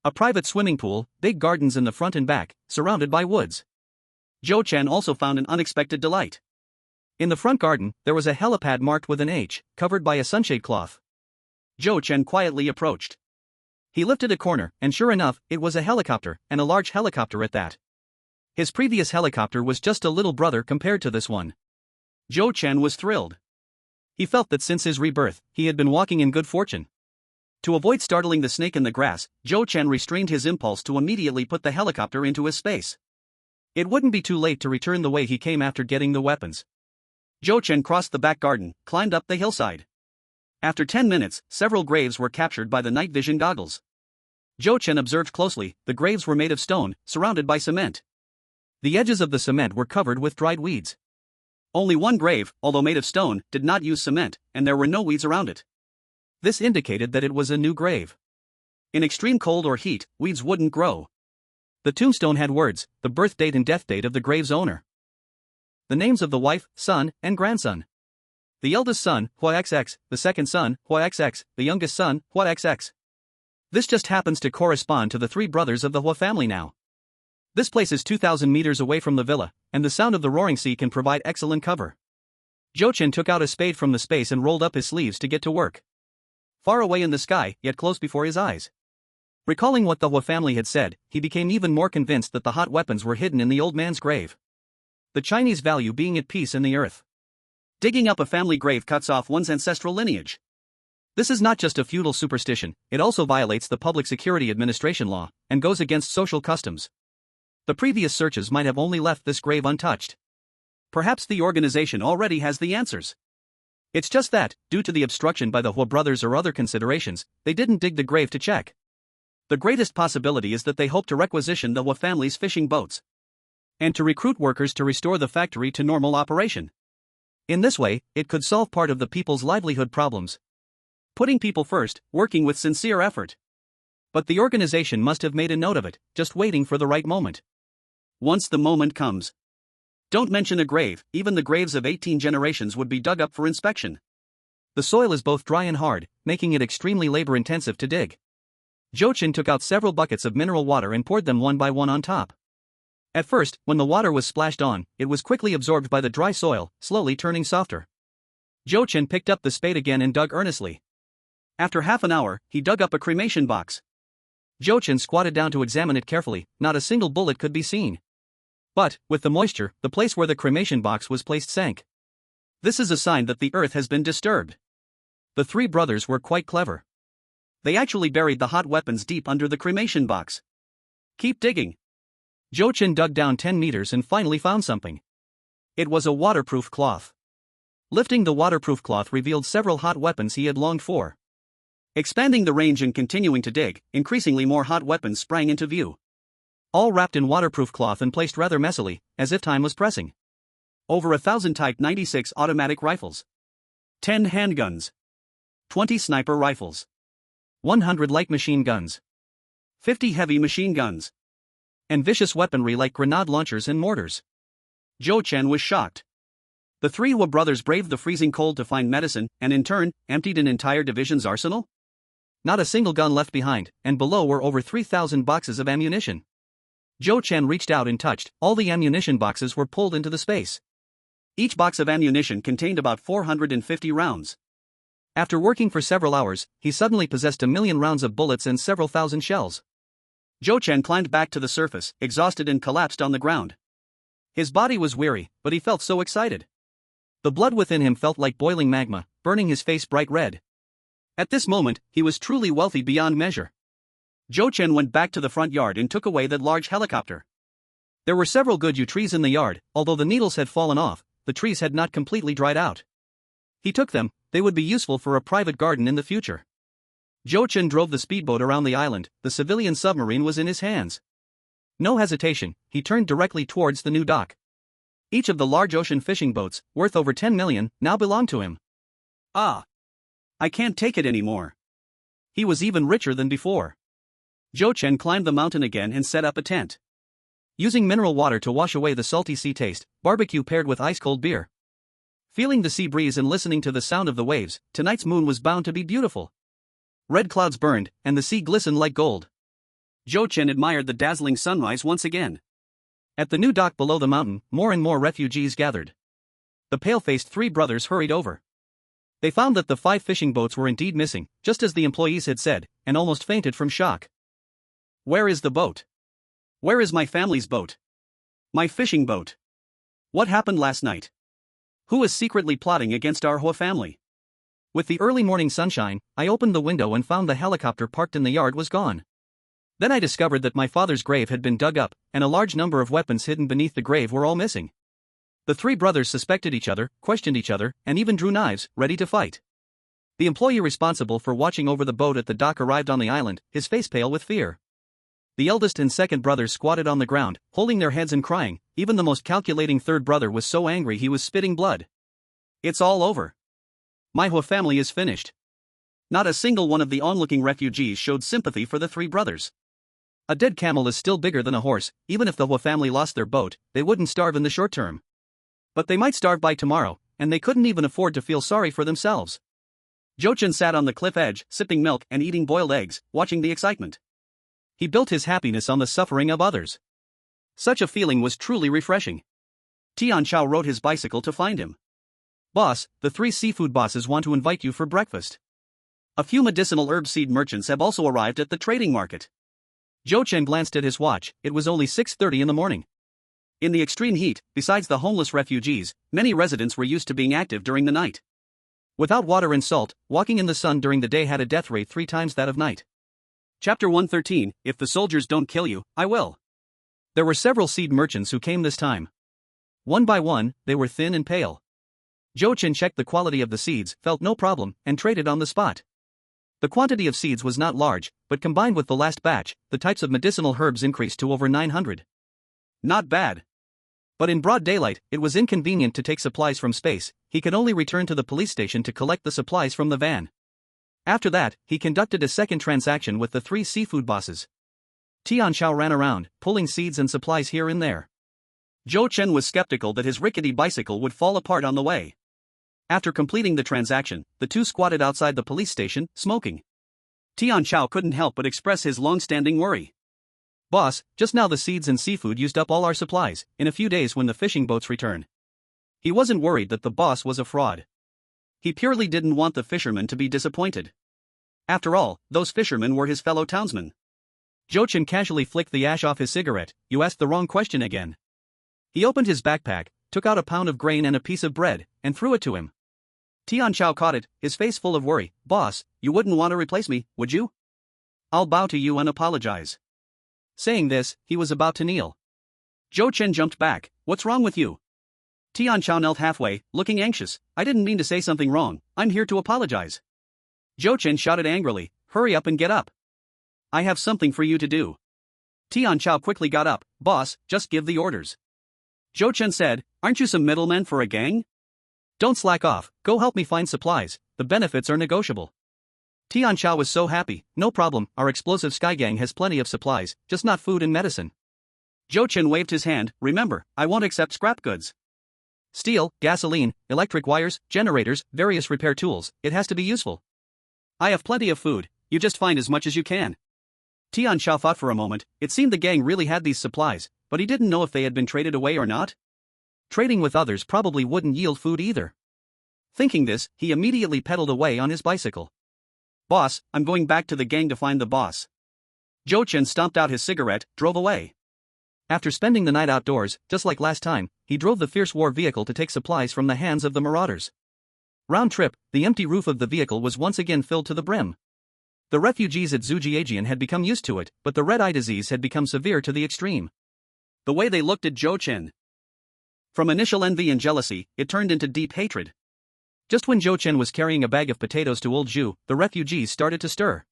A private swimming pool, big gardens in the front and back, surrounded by woods. Zhou Chen also found an unexpected delight. In the front garden, there was a helipad marked with an H, covered by a sunshade cloth. Zhou Chen quietly approached. He lifted a corner, and sure enough, it was a helicopter, and a large helicopter at that. His previous helicopter was just a little brother compared to this one. Zhou Chen was thrilled. He felt that since his rebirth, he had been walking in good fortune. To avoid startling the snake in the grass, Zhou Chen restrained his impulse to immediately put the helicopter into his space. It wouldn't be too late to return the way he came after getting the weapons. Zhou Chen crossed the back garden, climbed up the hillside. After 10 minutes, several graves were captured by the night vision goggles. Zhou Chen observed closely. The graves were made of stone, surrounded by cement. The edges of the cement were covered with dried weeds. Only one grave, although made of stone, did not use cement, and there were no weeds around it. This indicated that it was a new grave. In extreme cold or heat, weeds wouldn't grow. The tombstone had words, the birth date and death date of the grave's owner. The names of the wife, son, and grandson. The eldest son, Hua XX, the second son, Hua XX, the youngest son, Hua XX. This just happens to correspond to the three brothers of the Hua family now. This place is 2,000 meters away from the villa, and the sound of the roaring sea can provide excellent cover. Zhou Chen took out a spade from the space and rolled up his sleeves to get to work. Far away in the sky, yet close before his eyes. Recalling what the Hua family had said, he became even more convinced that the hot weapons were hidden in the old man's grave. The Chinese value being at peace in the earth. Digging up a family grave cuts off one's ancestral lineage. This is not just a feudal superstition, it also violates the Public Security Administration law, and goes against social customs. The previous searches might have only left this grave untouched. Perhaps the organization already has the answers. It's just that, due to the obstruction by the Hua brothers or other considerations, they didn't dig the grave to check. The greatest possibility is that they hope to requisition the Hua family's fishing boats. And to recruit workers to restore the factory to normal operation. In this way, it could solve part of the people's livelihood problems. Putting people first, working with sincere effort. But the organization must have made a note of it, just waiting for the right moment. Once the moment comes. Don't mention a grave, even the graves of 18 generations would be dug up for inspection. The soil is both dry and hard, making it extremely labor-intensive to dig. Zhou Chen took out several buckets of mineral water and poured them one by one on top. At first, when the water was splashed on, it was quickly absorbed by the dry soil, slowly turning softer. Zhou Chen picked up the spade again and dug earnestly. After half an hour, he dug up a cremation box. Zhou Chen squatted down to examine it carefully. Not a single bullet could be seen. But, with the moisture, the place where the cremation box was placed sank. This is a sign that the earth has been disturbed. The three brothers were quite clever. They actually buried the hot weapons deep under the cremation box. Keep digging. Zhou Chen dug down 10 meters and finally found something. It was a waterproof cloth. Lifting the waterproof cloth revealed several hot weapons he had longed for. Expanding the range and continuing to dig, increasingly more hot weapons sprang into view. All wrapped in waterproof cloth and placed rather messily, as if time was pressing. Over 1,000 Type 96 automatic rifles. 10 handguns. 20 sniper rifles. 100 light machine guns. 50 heavy machine guns. And vicious weaponry like grenade launchers and mortars. Zhou Chen was shocked. The three Hua brothers braved the freezing cold to find medicine, and in turn, emptied an entire division's arsenal? Not a single gun left behind, and below were over 3,000 boxes of ammunition. Zhou Chen reached out and touched. All the ammunition boxes were pulled into the space. Each box of ammunition contained about 450 rounds. After working for several hours, he suddenly possessed 1,000,000 rounds of bullets and several thousand shells. Zhou Chen climbed back to the surface, exhausted and collapsed on the ground. His body was weary, but he felt so excited. The blood within him felt like boiling magma, burning his face bright red. At this moment, he was truly wealthy beyond measure. Zhou Chen went back to the front yard and took away that large helicopter. There were several good yew trees in the yard. Although the needles had fallen off, the trees had not completely dried out. He took them. They would be useful for a private garden in the future. Zhou Chen drove the speedboat around the island. The civilian submarine was in his hands. No hesitation, he turned directly towards the new dock. Each of the large ocean fishing boats, worth over 10 million, now belonged to him. Ah! I can't take it anymore. He was even richer than before. Zhou Chen climbed the mountain again and set up a tent. Using mineral water to wash away the salty sea taste, barbecue paired with ice-cold beer. Feeling the sea breeze and listening to the sound of the waves, tonight's moon was bound to be beautiful. Red clouds burned, and the sea glistened like gold. Zhou Chen admired the dazzling sunrise once again. At the new dock below the mountain, more and more refugees gathered. The pale-faced three brothers hurried over. They found that the 5 fishing boats were indeed missing, just as the employees had said, and almost fainted from shock. Where is the boat? Where is my family's boat? My fishing boat. What happened last night? Who is secretly plotting against our Hua family? With the early morning sunshine, I opened the window and found the helicopter parked in the yard was gone. Then I discovered that my father's grave had been dug up, and a large number of weapons hidden beneath the grave were all missing. The three brothers suspected each other, questioned each other, and even drew knives, ready to fight. The employee responsible for watching over the boat at the dock arrived on the island, his face pale with fear. The eldest and second brothers squatted on the ground, holding their heads and crying. Even the most calculating third brother was so angry he was spitting blood. It's all over. My whole family is finished. Not a single one of the onlooking refugees showed sympathy for the three brothers. A dead camel is still bigger than a horse. Even if the whole family lost their boat, they wouldn't starve in the short term. But they might starve by tomorrow, and they couldn't even afford to feel sorry for themselves. Jochin sat on the cliff edge, sipping milk and eating boiled eggs, watching the excitement. He built his happiness on the suffering of others. Such a feeling was truly refreshing. Tian Chao rode his bicycle to find him. Boss, the three seafood bosses want to invite you for breakfast. A few medicinal herb seed merchants have also arrived at the trading market. Zhou Chen glanced at his watch. It was only 6:30 in the morning. In the extreme heat, besides the homeless refugees, many residents were used to being active during the night. Without water and salt, walking in the sun during the day had a death rate 3 times that of night. Chapter 113, If the soldiers don't kill you, I will. There were several seed merchants who came this time. One by one, they were thin and pale. Zhou Chen checked the quality of the seeds, felt no problem, and traded on the spot. The quantity of seeds was not large, but combined with the last batch, the types of medicinal herbs increased to over 900. Not bad. But in broad daylight, it was inconvenient to take supplies from space. He could only return to the police station to collect the supplies from the van. After that, he conducted a second transaction with the three seafood bosses. Tian Chao ran around, pulling seeds and supplies here and there. Zhou Chen was skeptical that his rickety bicycle would fall apart on the way. After completing the transaction, the two squatted outside the police station, smoking. Tian Chao couldn't help but express his long-standing worry. Boss, just now the seeds and seafood used up all our supplies. In a few days when the fishing boats return. He wasn't worried that the boss was a fraud. He purely didn't want the fishermen to be disappointed. After all, those fishermen were his fellow townsmen. Zhou Chen casually flicked the ash off his cigarette. You asked the wrong question again. He opened his backpack, took out a pound of grain and a piece of bread, and threw it to him. Tian Chao caught it, his face full of worry. Boss, you wouldn't want to replace me, would you? I'll bow to you and apologize. Saying this, he was about to kneel. Zhou Chen jumped back. What's wrong with you? Tian Chao knelt halfway, looking anxious. I didn't mean to say something wrong. I'm here to apologize. Zhou Chen shouted angrily. Hurry up and get up. I have something for you to do. Tian Chao quickly got up. Boss, just give the orders. Zhou Chen said, aren't you some middleman for a gang? Don't slack off, go help me find supplies, the benefits are negotiable. Tian Chao was so happy. No problem, our explosive sky gang has plenty of supplies, just not food and medicine. Zhou Chen waved his hand. Remember, I won't accept scrap goods. Steel, gasoline, electric wires, generators, various repair tools, it has to be useful. I have plenty of food, you just find as much as you can. Tian Chao thought for a moment. It seemed the gang really had these supplies, but he didn't know if they had been traded away or not. Trading with others probably wouldn't yield food either. Thinking this, he immediately pedaled away on his bicycle. Boss, I'm going back to the gang to find the boss. Zhou Chen stomped out his cigarette, drove away. After spending the night outdoors, just like last time, he drove the fierce war vehicle to take supplies from the hands of the marauders. Round trip, the empty roof of the vehicle was once again filled to the brim. The refugees at Zhujiajian had become used to it, but the red-eye disease had become severe to the extreme. The way they looked at Zhou Chen. From initial envy and jealousy, it turned into deep hatred. Just when Zhou Chen was carrying a bag of potatoes to Old Zhu, the refugees started to stir.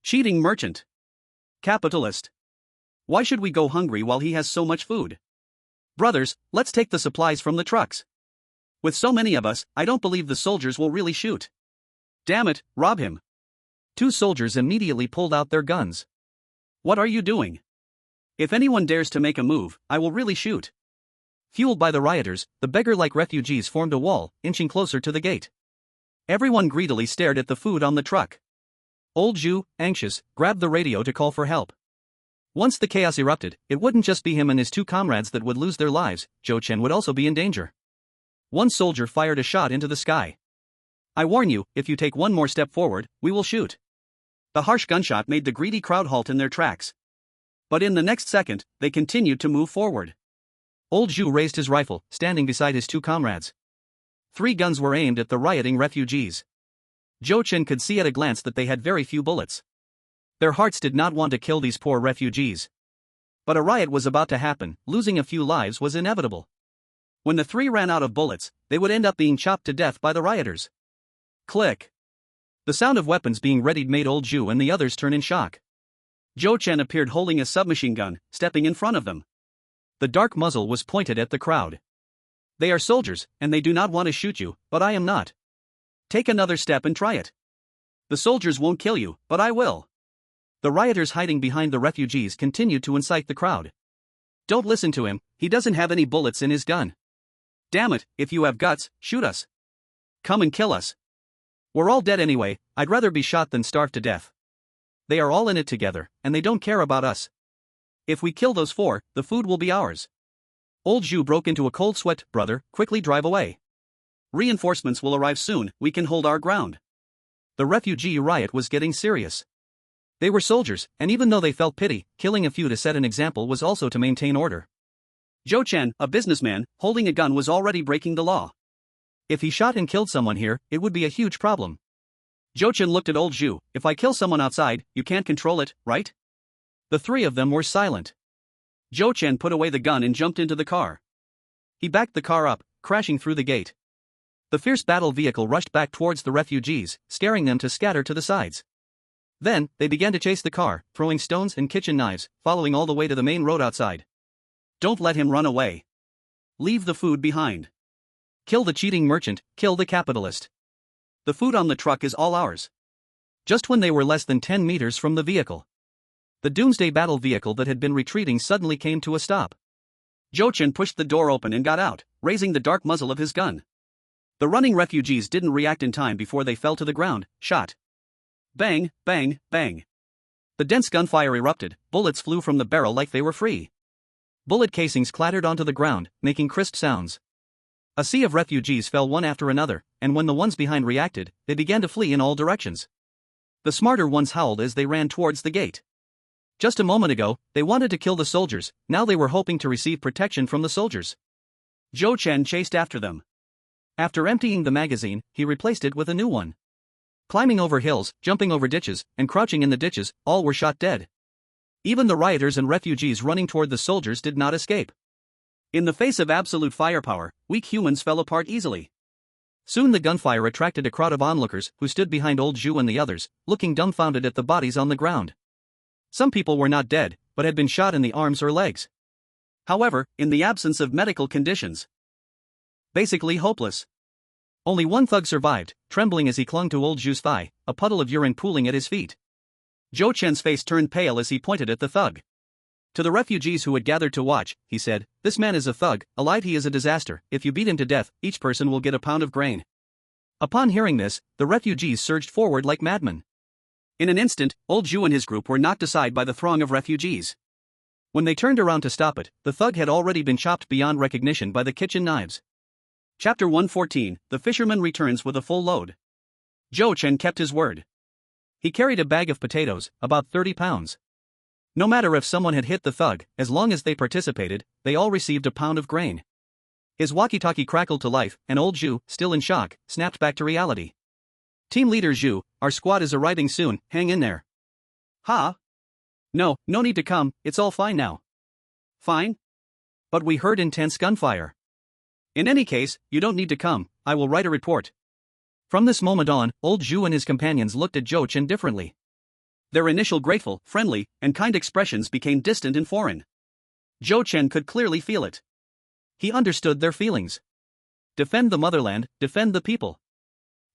Cheating merchant. Capitalist. Why should we go hungry while he has so much food? Brothers, let's take the supplies from the trucks. With so many of us, I don't believe the soldiers will really shoot. Damn it, rob him. Two soldiers immediately pulled out their guns. What are you doing? If anyone dares to make a move, I will really shoot. Fueled by the rioters, the beggar-like refugees formed a wall, inching closer to the gate. Everyone greedily stared at the food on the truck. Old Zhu, anxious, grabbed the radio to call for help. Once the chaos erupted, it wouldn't just be him and his two comrades that would lose their lives, Zhou Chen would also be in danger. One soldier fired a shot into the sky. I warn you, if you take one more step forward, we will shoot. The harsh gunshot made the greedy crowd halt in their tracks. But in the next second, they continued to move forward. Old Zhu raised his rifle, standing beside his two comrades. 3 guns were aimed at the rioting refugees. Zhou Chen could see at a glance that they had very few bullets. Their hearts did not want to kill these poor refugees. But a riot was about to happen, losing a few lives was inevitable. When the 3 ran out of bullets, they would end up being chopped to death by the rioters. Click. The sound of weapons being readied made old Zhu and the others turn in shock. Zhou Chen appeared holding a submachine gun, stepping in front of them. The dark muzzle was pointed at the crowd. They are soldiers, and they do not want to shoot you, but I am not. Take another step and try it. The soldiers won't kill you, but I will. The rioters hiding behind the refugees continued to incite the crowd. Don't listen to him, he doesn't have any bullets in his gun. Damn it, if you have guts, shoot us. Come and kill us. We're all dead anyway, I'd rather be shot than starve to death. They are all in it together, and they don't care about us. If we kill those 4, the food will be ours. Old Zhu broke into a cold sweat. Brother, quickly drive away. Reinforcements will arrive soon, we can hold our ground. The refugee riot was getting serious. They were soldiers, and even though they felt pity, killing a few to set an example was also to maintain order. Zhou Chen, a businessman, holding a gun was already breaking the law. If he shot and killed someone here, it would be a huge problem. Zhou Chen looked at old Zhu. If I kill someone outside, you can't control it, right? The 3 of them were silent. Zhou Chen put away the gun and jumped into the car. He backed the car up, crashing through the gate. The fierce battle vehicle rushed back towards the refugees, scaring them to scatter to the sides. Then, they began to chase the car, throwing stones and kitchen knives, following all the way to the main road outside. Don't let him run away. Leave the food behind. Kill the cheating merchant, kill the capitalist. The food on the truck is all ours. Just when they were less than 10 meters from the vehicle, the doomsday battle vehicle that had been retreating suddenly came to a stop. Zhou Chen pushed the door open and got out, raising the dark muzzle of his gun. The running refugees didn't react in time before they fell to the ground, shot. Bang, bang, bang. The dense gunfire erupted, bullets flew from the barrel like they were free. Bullet casings clattered onto the ground, making crisp sounds. A sea of refugees fell one after another, and when the ones behind reacted, they began to flee in all directions. The smarter ones howled as they ran towards the gate. Just a moment ago, they wanted to kill the soldiers, now they were hoping to receive protection from the soldiers. Zhou Chen chased after them. After emptying the magazine, he replaced it with a new one. Climbing over hills, jumping over ditches, and crouching in the ditches, all were shot dead. Even the rioters and refugees running toward the soldiers did not escape. In the face of absolute firepower, weak humans fell apart easily. Soon the gunfire attracted a crowd of onlookers who stood behind old Zhu and the others, looking dumbfounded at the bodies on the ground. Some people were not dead, but had been shot in the arms or legs. However, in the absence of medical conditions, basically hopeless. Only one thug survived, trembling as he clung to old Zhu's thigh, a puddle of urine pooling at his feet. Zhou Chen's face turned pale as he pointed at the thug. To the refugees who had gathered to watch, he said, "This man is a thug, alive he is a disaster, if you beat him to death, each person will get a pound of grain." Upon hearing this, the refugees surged forward like madmen. In an instant, old Zhu and his group were knocked aside by the throng of refugees. When they turned around to stop it, the thug had already been chopped beyond recognition by the kitchen knives. Chapter 114, The Fisherman Returns with a Full Load. Zhou Chen kept his word. He carried a bag of potatoes, about 30 pounds. No matter if someone had hit the thug, as long as they participated, they all received a pound of grain. His walkie-talkie crackled to life, and old Zhu, still in shock, snapped back to reality. Team leader Zhu, our squad is arriving soon, hang in there. Ha? No need to come, it's all fine now. Fine? But we heard intense gunfire. In any case, you don't need to come, I will write a report. From this moment on, old Zhu and his companions looked at Zhou Chen differently. Their initial grateful, friendly, and kind expressions became distant and foreign. Zhou Chen could clearly feel it. He understood their feelings. Defend the motherland, defend the people.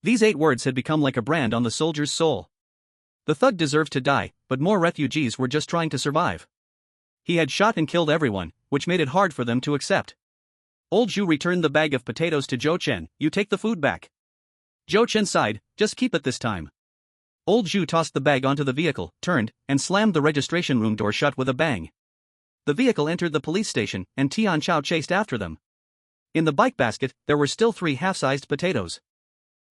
These 8 words had become like a brand on the soldier's soul. The thug deserved to die, but more refugees were just trying to survive. He had shot and killed everyone, which made it hard for them to accept. Old Zhu returned the bag of potatoes to Zhou Chen. You take the food back. Zhou Chen sighed, just keep it this time. Old Zhu tossed the bag onto the vehicle, turned, and slammed the registration room door shut with a bang. The vehicle entered the police station, and Tian Chao chased after them. In the bike basket, there were still 3 half-sized potatoes.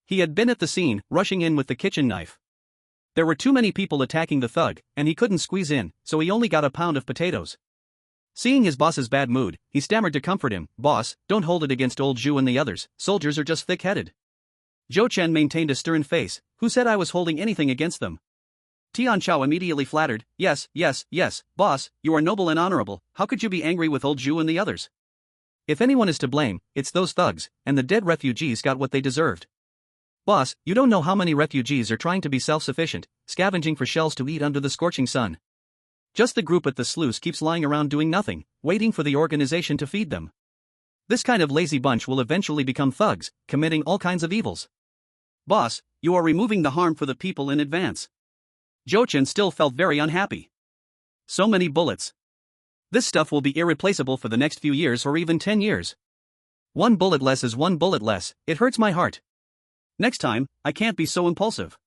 He had been at the scene, rushing in with the kitchen knife. There were too many people attacking the thug, and he couldn't squeeze in, so he only got a pound of potatoes. Seeing his boss's bad mood, he stammered to comfort him, "Boss, don't hold it against old Zhu and the others, soldiers are just thick-headed." Zhou Chen maintained a stern face. Who said I was holding anything against them? Tian Chao immediately flattered, yes, boss, you are noble and honorable, how could you be angry with old Zhu and the others? If anyone is to blame, it's those thugs, and the dead refugees got what they deserved. Boss, you don't know how many refugees are trying to be self-sufficient, scavenging for shells to eat under the scorching sun. Just the group at the sluice keeps lying around doing nothing, waiting for the organization to feed them. This kind of lazy bunch will eventually become thugs, committing all kinds of evils. Boss, you are removing the harm for the people in advance. Jochen still felt very unhappy. So many bullets. This stuff will be irreplaceable for the next few years or even 10 years. One bullet less is one bullet less, it hurts my heart. Next time, I can't be so impulsive.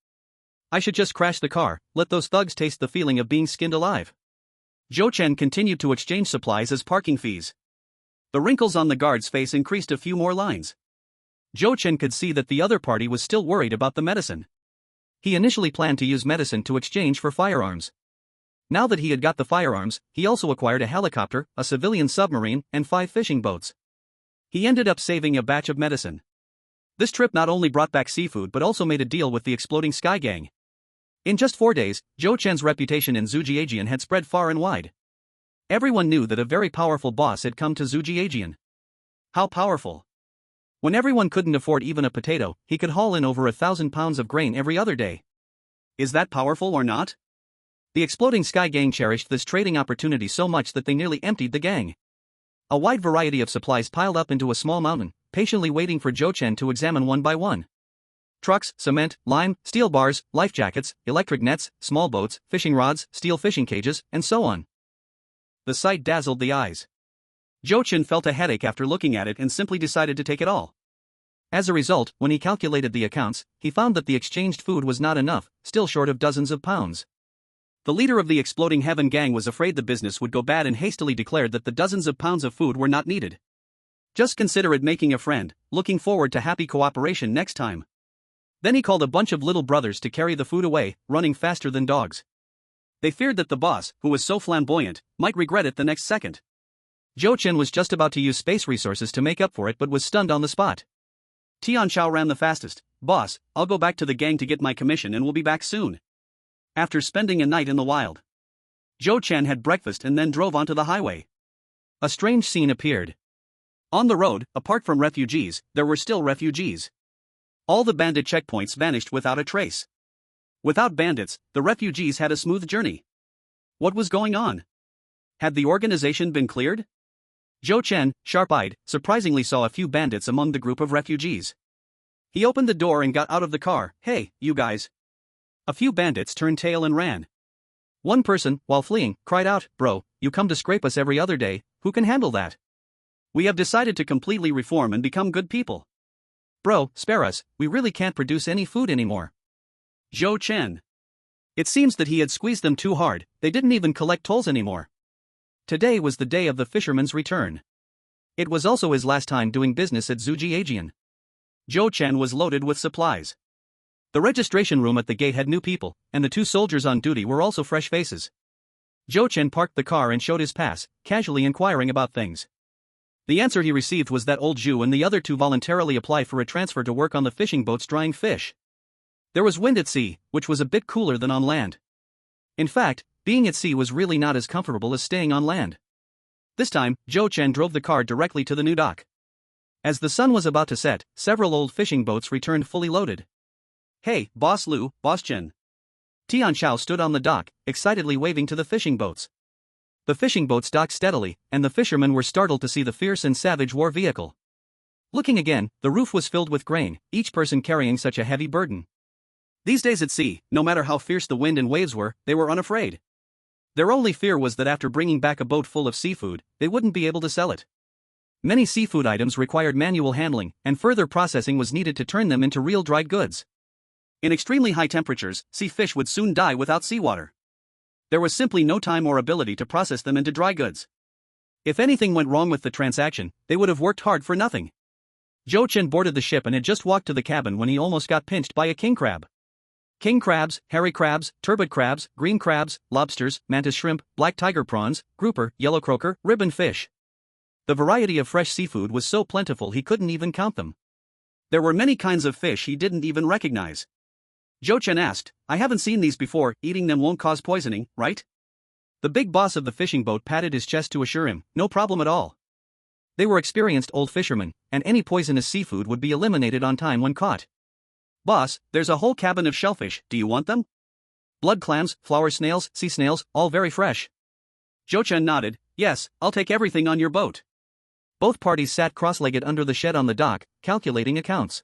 I should just crash the car, let those thugs taste the feeling of being skinned alive. Jochen continued to exchange supplies as parking fees. The wrinkles on the guard's face increased a few more lines. Jochen could see that the other party was still worried about the medicine. He initially planned to use medicine to exchange for firearms. Now that he had got the firearms, he also acquired a helicopter, a civilian submarine, and 5 fishing boats. He ended up saving a batch of medicine. This trip not only brought back seafood but also made a deal with the Exploding Sky Gang. In just 4 days, Jochen's reputation in Zhujiajian had spread far and wide. Everyone knew that a very powerful boss had come to Zhujiajian. How powerful! When everyone couldn't afford even a potato, he could haul in over 1,000 pounds of grain every other day. Is that powerful or not? The Exploding Sky Gang cherished this trading opportunity so much that they nearly emptied the gang. A wide variety of supplies piled up into a small mountain, patiently waiting for Jochen to examine one by one. Trucks, cement, lime, steel bars, life jackets, electric nets, small boats, fishing rods, steel fishing cages, and so on. The sight dazzled the eyes. Jochen felt a headache after looking at it and simply decided to take it all. As a result, when he calculated the accounts, he found that the exchanged food was not enough, still short of dozens of pounds. The leader of the Exploding Heaven gang was afraid the business would go bad and hastily declared that the dozens of pounds of food were not needed. Just consider it making a friend, looking forward to happy cooperation next time. Then he called a bunch of little brothers to carry the food away, running faster than dogs. They feared that the boss, who was so flamboyant, might regret it the next second. Jochen was just about to use space resources to make up for it but was stunned on the spot. Tianchao ran the fastest. Boss, I'll go back to the gang to get my commission and we'll be back soon. After spending a night in the wild, Jochen had breakfast and then drove onto the highway. A strange scene appeared. On the road, apart from refugees, there were still refugees. All the bandit checkpoints vanished without a trace. Without bandits, the refugees had a smooth journey. What was going on? Had the organization been cleared? Jochen, sharp-eyed, surprisingly saw a few bandits among the group of refugees. He opened the door and got out of the car. Hey, you guys. A few bandits turned tail and ran. One person, while fleeing, cried out, Bro, you come to scrape us every other day, who can handle that? We have decided to completely reform and become good people. Bro, spare us, we really can't produce any food anymore. Jochen. It seems that he had squeezed them too hard, they didn't even collect tolls anymore. Today was the day of the fisherman's return. It was also his last time doing business at Zhujiajian. Jochen was loaded with supplies. The registration room at the gate had new people, and the 2 soldiers on duty were also fresh faces. Jochen parked the car and showed his pass, casually inquiring about things. The answer he received was that old Zhu and the other 2 voluntarily applied for a transfer to work on the fishing boats drying fish. There was wind at sea, which was a bit cooler than on land. In fact, being at sea was really not as comfortable as staying on land. This time, Jochen drove the car directly to the new dock. As the sun was about to set, several old fishing boats returned fully loaded. Hey, Boss Lu, Boss Chen. Tianchao stood on the dock, excitedly waving to the fishing boats. The fishing boats docked steadily, and the fishermen were startled to see the fierce and savage war vehicle. Looking again, the roof was filled with grain, each person carrying such a heavy burden. These days at sea, no matter how fierce the wind and waves were, they were unafraid. Their only fear was that after bringing back a boat full of seafood, they wouldn't be able to sell it. Many seafood items required manual handling, and further processing was needed to turn them into real dried goods. In extremely high temperatures, sea fish would soon die without seawater. There was simply no time or ability to process them into dry goods. If anything went wrong with the transaction, they would have worked hard for nothing. Jochen boarded the ship and had just walked to the cabin when he almost got pinched by a king crab. King crabs, hairy crabs, turbot crabs, green crabs, lobsters, mantis shrimp, black tiger prawns, grouper, yellow croaker, ribbon fish. The variety of fresh seafood was so plentiful he couldn't even count them. There were many kinds of fish he didn't even recognize. Jochen asked, I haven't seen these before, eating them won't cause poisoning, right? The big boss of the fishing boat patted his chest to assure him, no problem at all. They were experienced old fishermen, and any poisonous seafood would be eliminated on time when caught. Boss, there's a whole cabin of shellfish, do you want them? Blood clams, flower snails, sea snails, all very fresh. Jo-chan nodded, yes, I'll take everything on your boat. Both parties sat cross-legged under the shed on the dock, calculating accounts.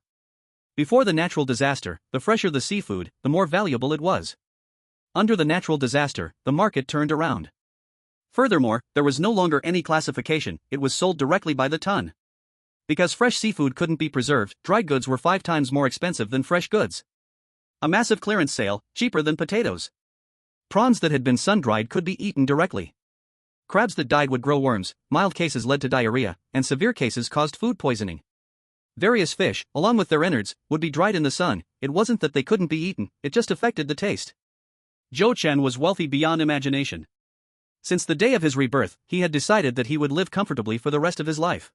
Before the natural disaster, the fresher the seafood, the more valuable it was. Under the natural disaster, the market turned around. Furthermore, there was no longer any classification, it was sold directly by the ton. Because fresh seafood couldn't be preserved, dry goods were 5 times more expensive than fresh goods. A massive clearance sale, cheaper than potatoes. Prawns that had been sun-dried could be eaten directly. Crabs that died would grow worms, mild cases led to diarrhea, and severe cases caused food poisoning. Various fish, along with their innards, would be dried in the sun. It wasn't that they couldn't be eaten, it just affected the taste. Jo-chan was wealthy beyond imagination. Since the day of his rebirth, he had decided that he would live comfortably for the rest of his life.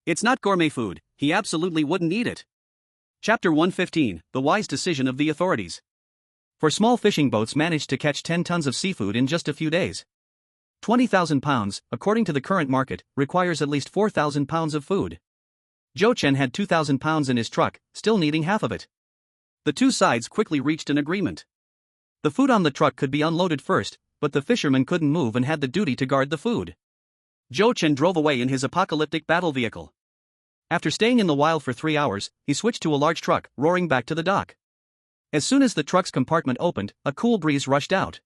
It's not gourmet food, he absolutely wouldn't eat it. Chapter 115, The Wise Decision of the Authorities. For small fishing boats managed to catch 10 tons of seafood in just a few days. 20,000 pounds, according to the current market, requires at least 4,000 pounds of food. Jo-chan had 2,000 pounds in his truck, still needing half of it. The two sides quickly reached an agreement. The food on the truck could be unloaded first, but the fishermen couldn't move and had the duty to guard the food. Jo-chan drove away in his apocalyptic battle vehicle. After staying in the wild for 3 hours, he switched to a large truck, roaring back to the dock. As soon as the truck's compartment opened, a cool breeze rushed out.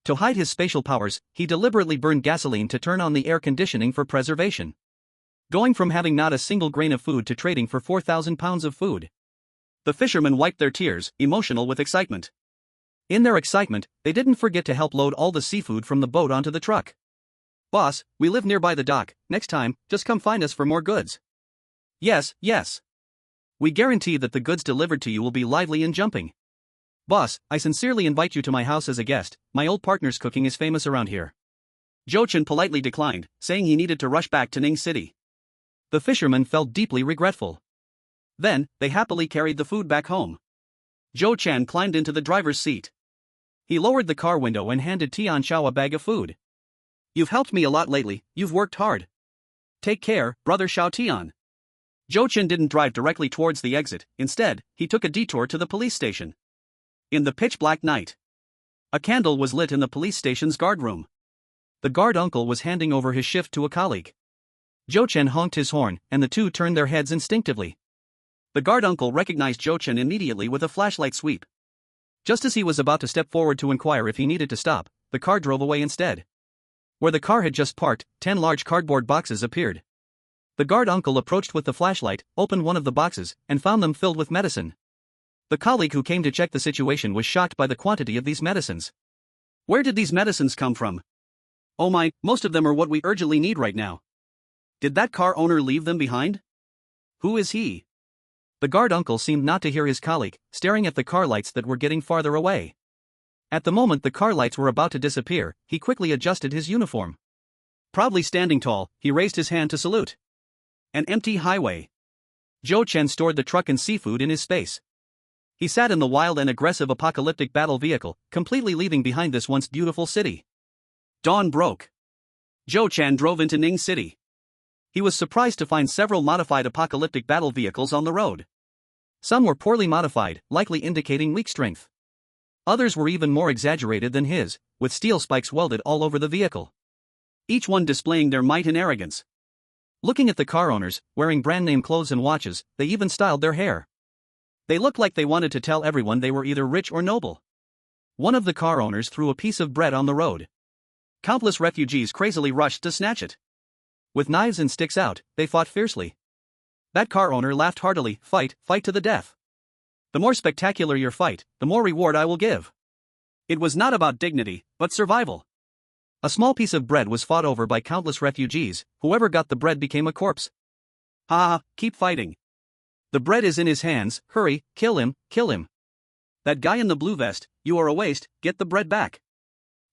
To hide his spatial powers, he deliberately burned gasoline to turn on the air conditioning for preservation. Going from having not a single grain of food to trading for 4,000 pounds of food. The fishermen wiped their tears, emotional with excitement. In their excitement, they didn't forget to help load all the seafood from the boat onto the truck. Boss, we live nearby the dock, next time, just come find us for more goods. Yes, yes. We guarantee that the goods delivered to you will be lively and jumping. Boss, I sincerely invite you to my house as a guest, my old partner's cooking is famous around here. Jo-chan politely declined, saying he needed to rush back to Ning City. The fishermen felt deeply regretful. Then, they happily carried the food back home. Jo-chan climbed into the driver's seat. He lowered the car window and handed Tian Xiao a bag of food. You've helped me a lot lately, you've worked hard. Take care, brother Xiao Tian. Jo-chan didn't drive directly towards the exit, instead, he took a detour to the police station. In the pitch-black night, a candle was lit in the police station's guard room. The guard uncle was handing over his shift to a colleague. Jo-chan honked his horn, and the two turned their heads instinctively. The guard uncle recognized Jo-chan immediately with a flashlight sweep. Just as he was about to step forward to inquire if he needed to stop, the car drove away instead. Where the car had just parked, 10 large cardboard boxes appeared. The guard uncle approached with the flashlight, opened one of the boxes, and found them filled with medicine. The colleague who came to check the situation was shocked by the quantity of these medicines. Where did these medicines come from? Oh my, most of them are what we urgently need right now. Did that car owner leave them behind? Who is he? The guard uncle seemed not to hear his colleague, staring at the car lights that were getting farther away. At the moment the car lights were about to disappear, he quickly adjusted his uniform. Proudly standing tall, he raised his hand to salute. An empty highway. Jo-chan stored the truck and seafood in his space. He sat in the wild and aggressive apocalyptic battle vehicle, completely leaving behind this once beautiful city. Dawn broke. Jo-chan drove into Ning City. He was surprised to find several modified apocalyptic battle vehicles on the road. Some were poorly modified, likely indicating weak strength. Others were even more exaggerated than his, with steel spikes welded all over the vehicle. Each one displaying their might and arrogance. Looking at the car owners, wearing brand-name clothes and watches, they even styled their hair. They looked like they wanted to tell everyone they were either rich or noble. One of the car owners threw a piece of bread on the road. Countless refugees crazily rushed to snatch it. With knives and sticks out, they fought fiercely. That car owner laughed heartily, fight to the death. The more spectacular your fight, the more reward I will give. It was not about dignity, but survival. A small piece of bread was fought over by countless refugees, whoever got the bread became a corpse. Ha, keep fighting. The bread is in his hands, hurry, kill him, kill him. That guy in the blue vest, you are a waste, get the bread back.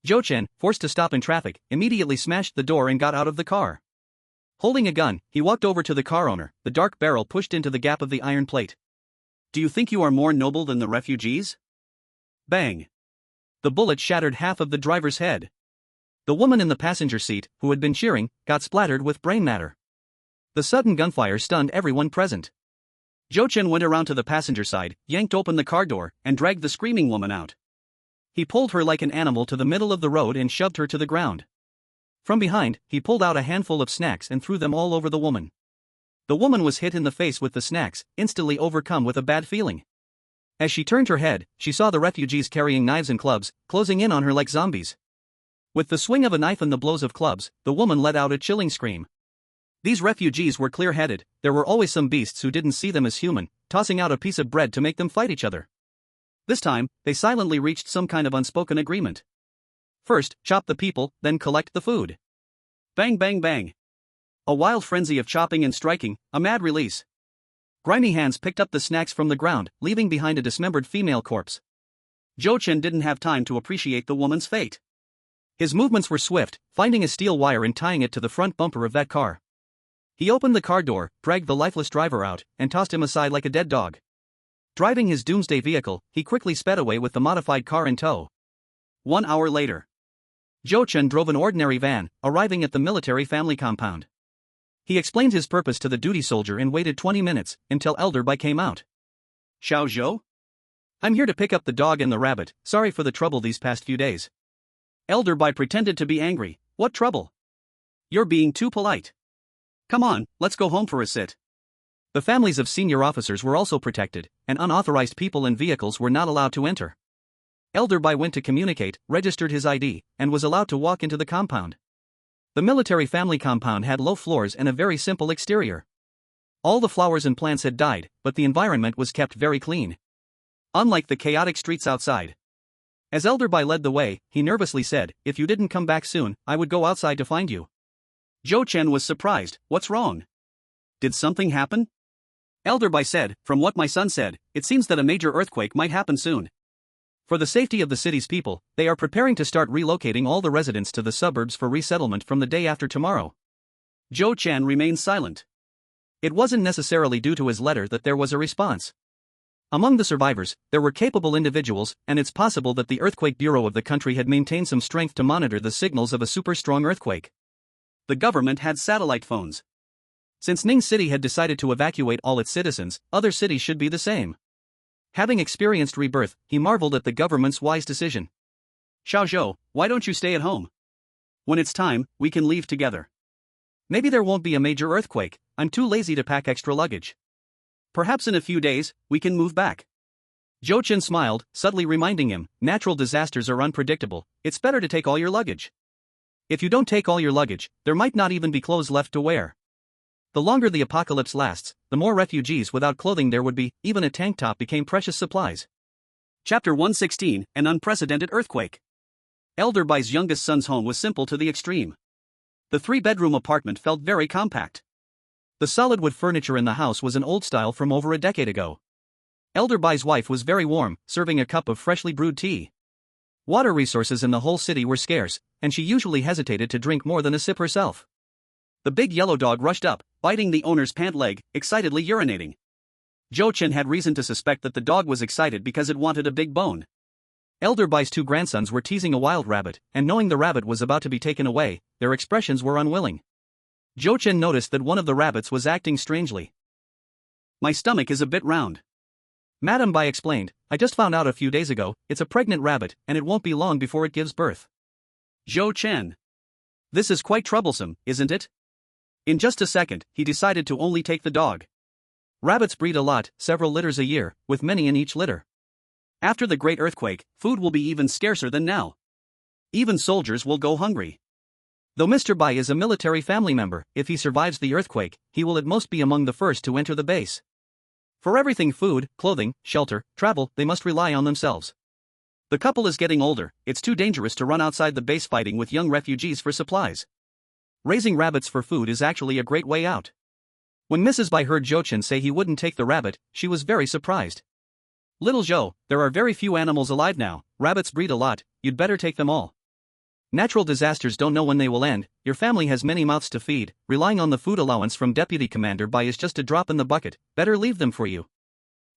Jo-chan, forced to stop in traffic, immediately smashed the door and got out of the car. Holding a gun, he walked over to the car owner, the dark barrel pushed into the gap of the iron plate. Do you think you are more noble than the refugees? Bang. The bullet shattered half of the driver's head. The woman in the passenger seat, who had been cheering, got splattered with brain matter. The sudden gunfire stunned everyone present. Zhou Chen went around to the passenger side, yanked open the car door, and dragged the screaming woman out. He pulled her like an animal to the middle of the road and shoved her to the ground. From behind, he pulled out a handful of snacks and threw them all over the woman. The woman was hit in the face with the snacks, instantly overcome with a bad feeling. As she turned her head, she saw the refugees carrying knives and clubs, closing in on her like zombies. With the swing of a knife and the blows of clubs, the woman let out a chilling scream. These refugees were clear-headed. There were always some beasts who didn't see them as human, tossing out a piece of bread to make them fight each other. This time, they silently reached some kind of unspoken agreement. First, chop the people, then collect the food. Bang bang bang. A wild frenzy of chopping and striking, a mad release. Grimy hands picked up the snacks from the ground, leaving behind a dismembered female corpse. Zhou Chen didn't have time to appreciate the woman's fate. His movements were swift, finding a steel wire and tying it to the front bumper of that car. He opened the car door, dragged the lifeless driver out, and tossed him aside like a dead dog. Driving his doomsday vehicle, he quickly sped away with the modified car in tow. 1 hour later, Zhou Chen drove an ordinary van, arriving at the military family compound. He explained his purpose to the duty soldier and waited 20 minutes, until Elder Bai came out. Xiao Zhou? I'm here to pick up the dog and the rabbit, sorry for the trouble these past few days. Elder Bai pretended to be angry. What trouble? You're being too polite. Come on, let's go home for a sit. The families of senior officers were also protected, and unauthorized people and vehicles were not allowed to enter. Elder Bai went to communicate, registered his ID, and was allowed to walk into the compound. The military family compound had low floors and a very simple exterior. All the flowers and plants had died, but the environment was kept very clean. Unlike the chaotic streets outside. As Elder Bai led the way, he nervously said, "If you didn't come back soon, I would go outside to find you." Zhou Chen was surprised. What's wrong? Did something happen? Elder Bai said, from what my son said, it seems that a major earthquake might happen soon. For the safety of the city's people, they are preparing to start relocating all the residents to the suburbs for resettlement from the day after tomorrow. Zhou Chen remained silent. It wasn't necessarily due to his letter that there was a response. Among the survivors, there were capable individuals, and it's possible that the Earthquake Bureau of the country had maintained some strength to monitor the signals of a super-strong earthquake. The government had satellite phones. Since Ning City had decided to evacuate all its citizens, other cities should be the same. Having experienced rebirth, he marveled at the government's wise decision. Xiao Zhou, why don't you stay at home? When it's time, we can leave together. Maybe there won't be a major earthquake, I'm too lazy to pack extra luggage. Perhaps in a few days, we can move back. Zhou Chen smiled, subtly reminding him, natural disasters are unpredictable, it's better to take all your luggage. If you don't take all your luggage, there might not even be clothes left to wear. The longer the apocalypse lasts, the more refugees without clothing there would be, even a tank top became precious supplies. Chapter 116, An Unprecedented Earthquake. Elder Bai's youngest son's home was simple to the extreme. The 3-bedroom apartment felt very compact. The solid wood furniture in the house was an old style from over a decade ago. Elder Bai's wife was very warm, serving a cup of freshly brewed tea. Water resources in the whole city were scarce, and she usually hesitated to drink more than a sip herself. The big yellow dog rushed up, biting the owner's pant leg, excitedly urinating. Zhou Chen had reason to suspect that the dog was excited because it wanted a big bone. Elder Bai's 2 grandsons were teasing a wild rabbit, and knowing the rabbit was about to be taken away, their expressions were unwilling. Zhou Chen noticed that one of the rabbits was acting strangely. My stomach is a bit round. Madame Bai explained, I just found out a few days ago, it's a pregnant rabbit, and it won't be long before it gives birth. Zhou Chen. This is quite troublesome, isn't it? In just a second, he decided to only take the dog. Rabbits breed a lot, several litters a year, with many in each litter. After the great earthquake, food will be even scarcer than now. Even soldiers will go hungry. Though Mr. Bai is a military family member, if he survives the earthquake, he will at most be among the first to enter the base. For everything food, clothing, shelter, travel, they must rely on themselves. The couple is getting older, it's too dangerous to run outside the base fighting with young refugees for supplies. Raising rabbits for food is actually a great way out. When Mrs. Bai heard Zhou Chen say he wouldn't take the rabbit, she was very surprised. Little Zhou, there are very few animals alive now, rabbits breed a lot, you'd better take them all. Natural disasters don't know when they will end, your family has many mouths to feed, relying on the food allowance from Deputy Commander Bai is just a drop in the bucket, better leave them for you.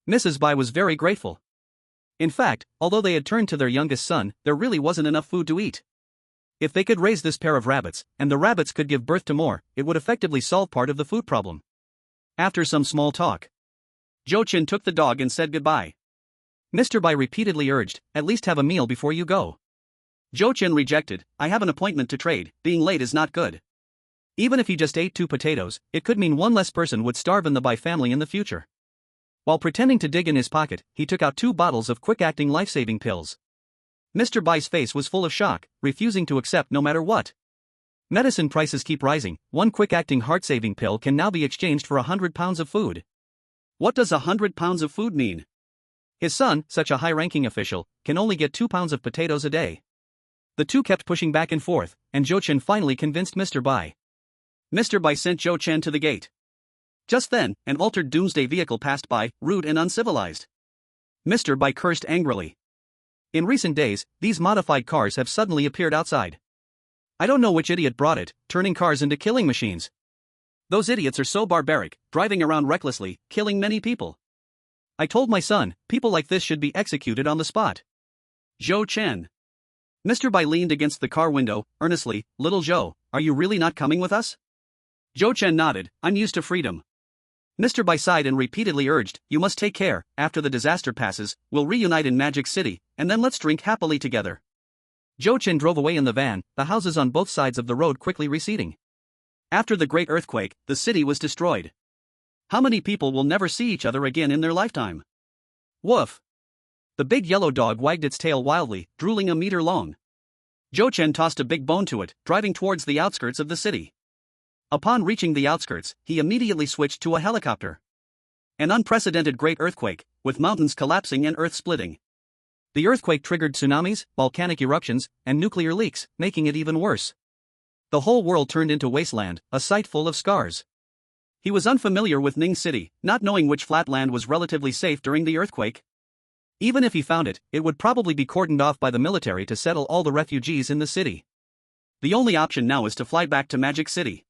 Mrs. Bai was very grateful. In fact, although they had turned to their youngest son, there really wasn't enough food to eat. If they could raise this pair of rabbits, and the rabbits could give birth to more, it would effectively solve part of the food problem. After some small talk, Jochin took the dog and said goodbye. Mr. Bai repeatedly urged, at least have a meal before you go. Jochin rejected, I have an appointment to trade, being late is not good. Even if he just ate 2 potatoes, it could mean one less person would starve in the Bai family in the future. While pretending to dig in his pocket, he took out 2 bottles of quick-acting life-saving pills. Mr. Bai's face was full of shock, refusing to accept no matter what. Medicine prices keep rising, 1 quick-acting heart-saving pill can now be exchanged for 100 pounds of food. What does 100 pounds of food mean? His son, such a high-ranking official, can only get 2 pounds of potatoes a day. The two kept pushing back and forth, and Jochin finally convinced Mr. Bai. Mr. Bai sent Jochin to the gate. Just then, an altered doomsday vehicle passed by, rude and uncivilized. Mr. Bai cursed angrily. In recent days, these modified cars have suddenly appeared outside. I don't know which idiot brought it, turning cars into killing machines. Those idiots are so barbaric, driving around recklessly, killing many people. I told my son, people like this should be executed on the spot. Jochin. Mr. Bai leaned against the car window, earnestly, Little Joe, are you really not coming with us? Jochin nodded, I'm used to freedom. Mr. Bai sighed and repeatedly urged, you must take care, after the disaster passes, we'll reunite in Magic City, and then let's drink happily together. Jochin drove away in the van, the houses on both sides of the road quickly receding. After the great earthquake, the city was destroyed. How many people will never see each other again in their lifetime? Woof! The big yellow dog wagged its tail wildly, drooling a meter long. Jochin tossed a big bone to it, driving towards the outskirts of the city. Upon reaching the outskirts, he immediately switched to a helicopter. An unprecedented great earthquake, with mountains collapsing and earth splitting. The earthquake triggered tsunamis, volcanic eruptions, and nuclear leaks, making it even worse. The whole world turned into wasteland, a sight full of scars. He was unfamiliar with Ning City, not knowing which flat land was relatively safe during the earthquake. Even if he found it, it would probably be cordoned off by the military to settle all the refugees in the city. The only option now is to fly back to Magic City.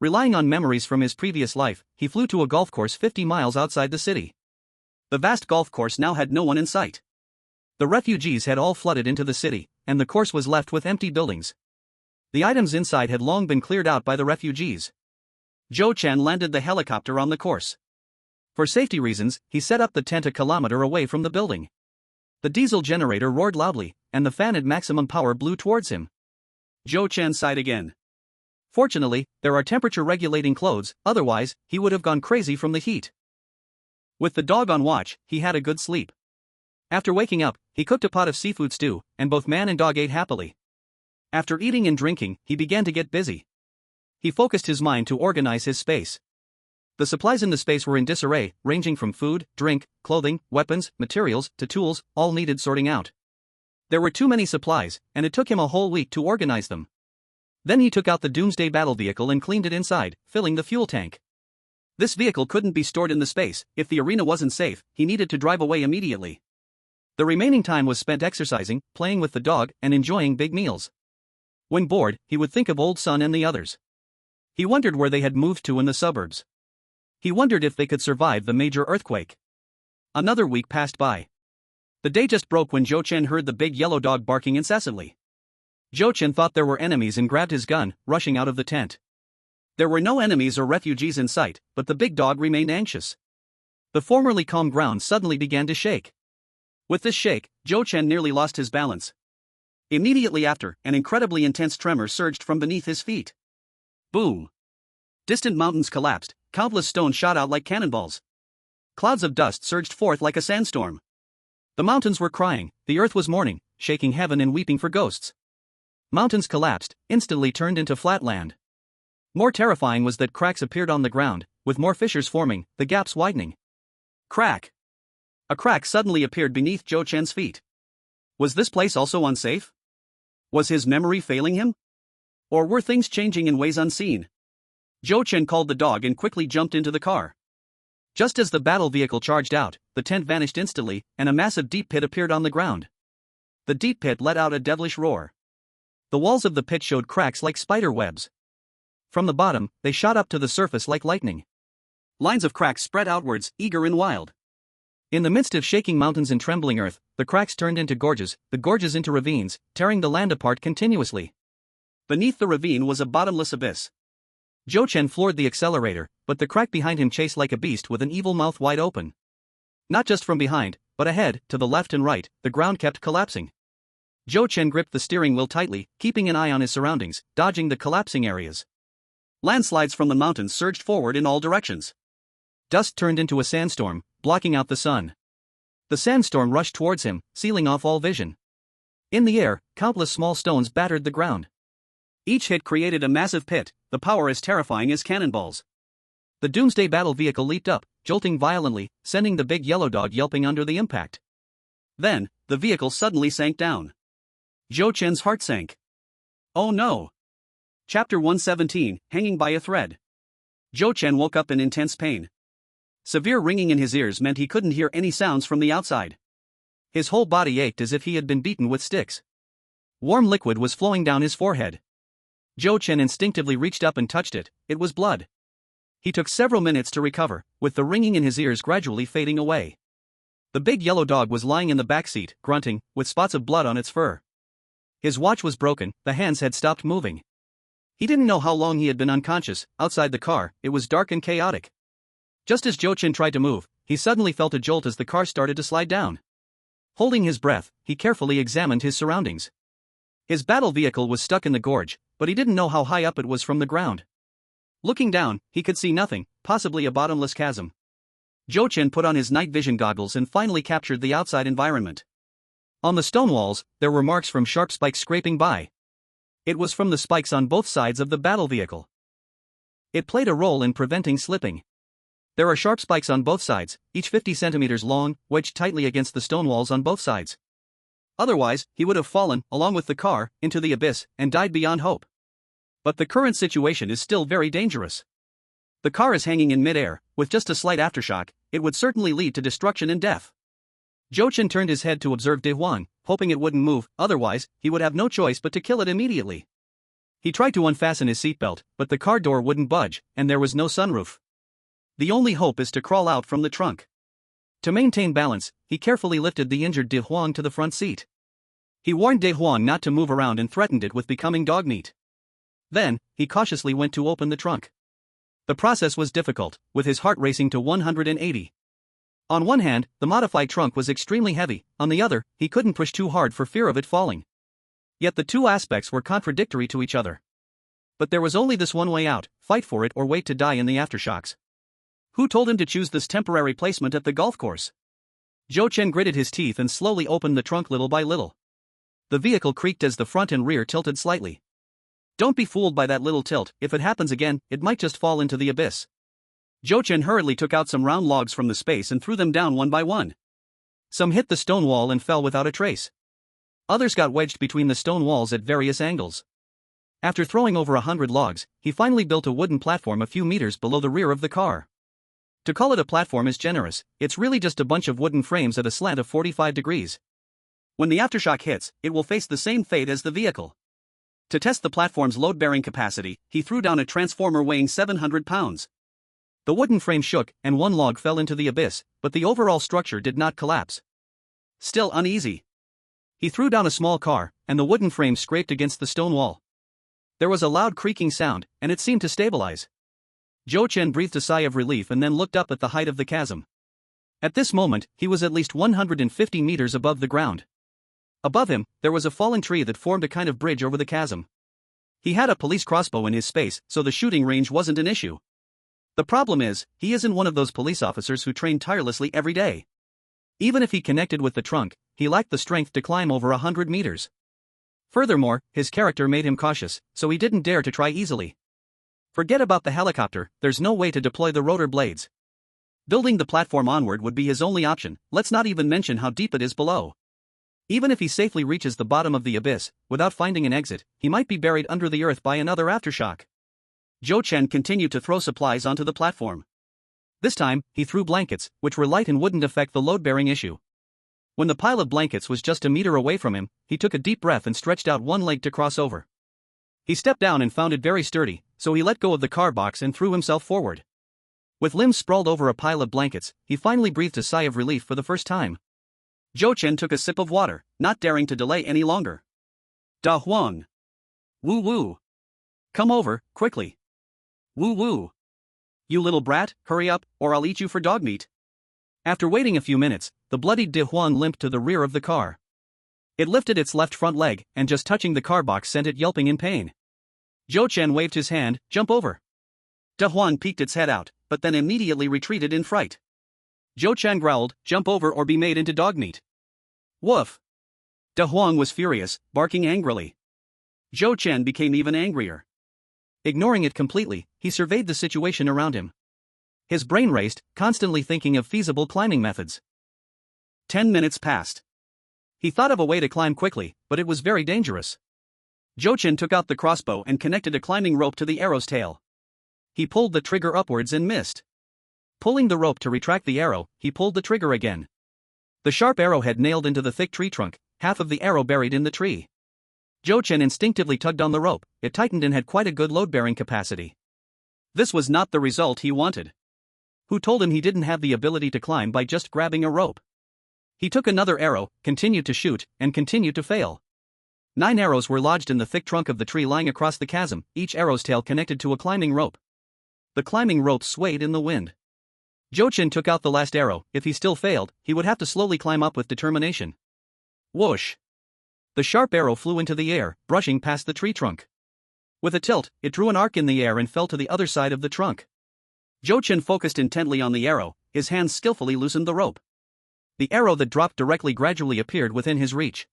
Relying on memories from his previous life, he flew to a golf course 50 miles outside the city. The vast golf course now had no one in sight. The refugees had all flooded into the city, and the course was left with empty buildings. The items inside had long been cleared out by the refugees. Jochin landed the helicopter on the course. For safety reasons, he set up the tent a kilometer away from the building. The diesel generator roared loudly, and the fan at maximum power blew towards him. Jochin sighed again. Fortunately, there are temperature-regulating clothes, otherwise, he would have gone crazy from the heat. With the dog on watch, he had a good sleep. After waking up, he cooked a pot of seafood stew, and both man and dog ate happily. After eating and drinking, he began to get busy. He focused his mind to organize his space. The supplies in the space were in disarray, ranging from food, drink, clothing, weapons, materials, to tools, all needed sorting out. There were too many supplies, and it took him a whole week to organize them. Then he took out the Doomsday Battle vehicle and cleaned it inside, filling the fuel tank. This vehicle couldn't be stored in the space. If the arena wasn't safe, he needed to drive away immediately. The remaining time was spent exercising, playing with the dog, and enjoying big meals. When bored, he would think of Old Sun and the others. He wondered where they had moved to in the suburbs. He wondered if they could survive the major earthquake. Another week passed by. The day just broke when Jochin heard the big yellow dog barking incessantly. Jochin thought there were enemies and grabbed his gun, rushing out of the tent. There were no enemies or refugees in sight, but the big dog remained anxious. The formerly calm ground suddenly began to shake. With this shake, Jochin nearly lost his balance. Immediately after, an incredibly intense tremor surged from beneath his feet. Boom! Distant mountains collapsed, countless stones shot out like cannonballs. Clouds of dust surged forth like a sandstorm. The mountains were crying, the earth was mourning, shaking heaven and weeping for ghosts. Mountains collapsed, instantly turned into flat land. More terrifying was that cracks appeared on the ground, with more fissures forming, the gaps widening. Crack! A crack suddenly appeared beneath Jochin's feet. Was this place also unsafe? Was his memory failing him? Or were things changing in ways unseen? Jochin called the dog and quickly jumped into the car. Just as the battle vehicle charged out, the tent vanished instantly, and a massive deep pit appeared on the ground. The deep pit let out a devilish roar. The walls of the pit showed cracks like spider webs. From the bottom, they shot up to the surface like lightning. Lines of cracks spread outwards, eager and wild. In the midst of shaking mountains and trembling earth, the cracks turned into gorges, the gorges into ravines, tearing the land apart continuously. Beneath the ravine was a bottomless abyss. Zhou Chen floored the accelerator, but the crack behind him chased like a beast with an evil mouth wide open. Not just from behind, but ahead, to the left and right, the ground kept collapsing. Zhou Chen gripped the steering wheel tightly, keeping an eye on his surroundings, dodging the collapsing areas. Landslides from the mountains surged forward in all directions. Dust turned into a sandstorm, blocking out the sun. The sandstorm rushed towards him, sealing off all vision. In the air, countless small stones battered the ground. Each hit created a massive pit, the power as terrifying as cannonballs. The Doomsday Battle vehicle leaped up, jolting violently, sending the big yellow dog yelping under the impact. Then, the vehicle suddenly sank down. Zhou Chen's heart sank. Oh no! Chapter 117, Hanging by a Thread. Zhou Chen woke up in intense pain. Severe ringing in his ears meant he couldn't hear any sounds from the outside. His whole body ached as if he had been beaten with sticks. Warm liquid was flowing down his forehead. Zhou Chen instinctively reached up and touched it. It was blood. He took several minutes to recover, with the ringing in his ears gradually fading away. The big yellow dog was lying in the back seat, grunting, with spots of blood on its fur. His watch was broken, the hands had stopped moving. He didn't know how long he had been unconscious. Outside the car, it was dark and chaotic. Just as Zhou Chen tried to move, he suddenly felt a jolt as the car started to slide down. Holding his breath, he carefully examined his surroundings. His battle vehicle was stuck in the gorge, but he didn't know how high up it was from the ground. Looking down, he could see nothing, possibly a bottomless chasm. Zhou Chen put on his night vision goggles and finally captured the outside environment. On the stone walls, there were marks from sharp spikes scraping by. It was from the spikes on both sides of the battle vehicle. It played a role in preventing slipping. There are sharp spikes on both sides, each 50 centimeters long, wedged tightly against the stone walls on both sides. Otherwise, he would have fallen, along with the car, into the abyss, and died beyond hope. But the current situation is still very dangerous. The car is hanging in mid-air, with just a slight aftershock. It would certainly lead to destruction and death. Zhou Chen turned his head to observe De Huang, hoping it wouldn't move, otherwise, he would have no choice but to kill it immediately. He tried to unfasten his seatbelt, but the car door wouldn't budge, and there was no sunroof. The only hope is to crawl out from the trunk. To maintain balance, he carefully lifted the injured De Huang to the front seat. He warned De Huang not to move around and threatened it with becoming dog meat. Then, he cautiously went to open the trunk. The process was difficult, with his heart racing to 180. On one hand, the modified trunk was extremely heavy, on the other, he couldn't push too hard for fear of it falling. Yet the two aspects were contradictory to each other. But there was only this one way out: fight for it or wait to die in the aftershocks. Who told him to choose this temporary placement at the golf course? Zhou Chen gritted his teeth and slowly opened the trunk little by little. The vehicle creaked as the front and rear tilted slightly. Don't be fooled by that little tilt. If it happens again, it might just fall into the abyss. Zhou Chen hurriedly took out some round logs from the space and threw them down one by one. Some hit the stone wall and fell without a trace. Others got wedged between the stone walls at various angles. After throwing over 100 logs, he finally built a wooden platform a few meters below the rear of the car. To call it a platform is generous. It's really just a bunch of wooden frames at a slant of 45 degrees. When the aftershock hits, it will face the same fate as the vehicle. To test the platform's load-bearing capacity, he threw down a transformer weighing 700 pounds. The wooden frame shook, and one log fell into the abyss, but the overall structure did not collapse. Still uneasy. He threw down a small car, and the wooden frame scraped against the stone wall. There was a loud creaking sound, and it seemed to stabilize. Zhou Chen breathed a sigh of relief and then looked up at the height of the chasm. At this moment, he was at least 150 meters above the ground. Above him, there was a fallen tree that formed a kind of bridge over the chasm. He had a police crossbow in his space, so the shooting range wasn't an issue. The problem is, he isn't one of those police officers who train tirelessly every day. Even if he connected with the trunk, he lacked the strength to climb over 100 meters. Furthermore, his character made him cautious, so he didn't dare to try easily. Forget about the helicopter, there's no way to deploy the rotor blades. Building the platform onward would be his only option. Let's not even mention how deep it is below. Even if he safely reaches the bottom of the abyss, without finding an exit, he might be buried under the earth by another aftershock. Zhou Chen continued to throw supplies onto the platform. This time, he threw blankets, which were light and wouldn't affect the load-bearing issue. When the pile of blankets was just a meter away from him, he took a deep breath and stretched out one leg to cross over. He stepped down and found it very sturdy, so he let go of the car box and threw himself forward. With limbs sprawled over a pile of blankets, he finally breathed a sigh of relief for the first time. Zhou Chen took a sip of water, not daring to delay any longer. Da Huang. Woo woo. Come over, quickly. Woo woo. You little brat, hurry up, or I'll eat you for dog meat. After waiting a few minutes, the bloodied De Huang limped to the rear of the car. It lifted its left front leg, and just touching the car box sent it yelping in pain. Zhou Chen waved his hand, jump over. De Huang peeked its head out, but then immediately retreated in fright. Zhou Chen growled, jump over or be made into dog meat. Woof. De Huang was furious, barking angrily. Zhou Chen became even angrier. Ignoring it completely, he surveyed the situation around him. His brain raced, constantly thinking of feasible climbing methods. 10 minutes passed. He thought of a way to climb quickly, but it was very dangerous. Zhou Chen took out the crossbow and connected a climbing rope to the arrow's tail. He pulled the trigger upwards and missed. Pulling the rope to retract the arrow, he pulled the trigger again. The sharp arrowhead nailed into the thick tree trunk, half of the arrow buried in the tree. Zhou Chen instinctively tugged on the rope. It tightened and had quite a good load-bearing capacity. This was not the result he wanted. Who told him he didn't have the ability to climb by just grabbing a rope? He took another arrow, continued to shoot, and continued to fail. 9 arrows were lodged in the thick trunk of the tree lying across the chasm, each arrow's tail connected to a climbing rope. The climbing rope swayed in the wind. Zhou Chen took out the last arrow. If he still failed, he would have to slowly climb up with determination. Whoosh! The sharp arrow flew into the air, brushing past the tree trunk. With a tilt, it drew an arc in the air and fell to the other side of the trunk. Zhou Chen focused intently on the arrow. His hands skillfully loosened the rope. The arrow that dropped directly gradually appeared within his reach.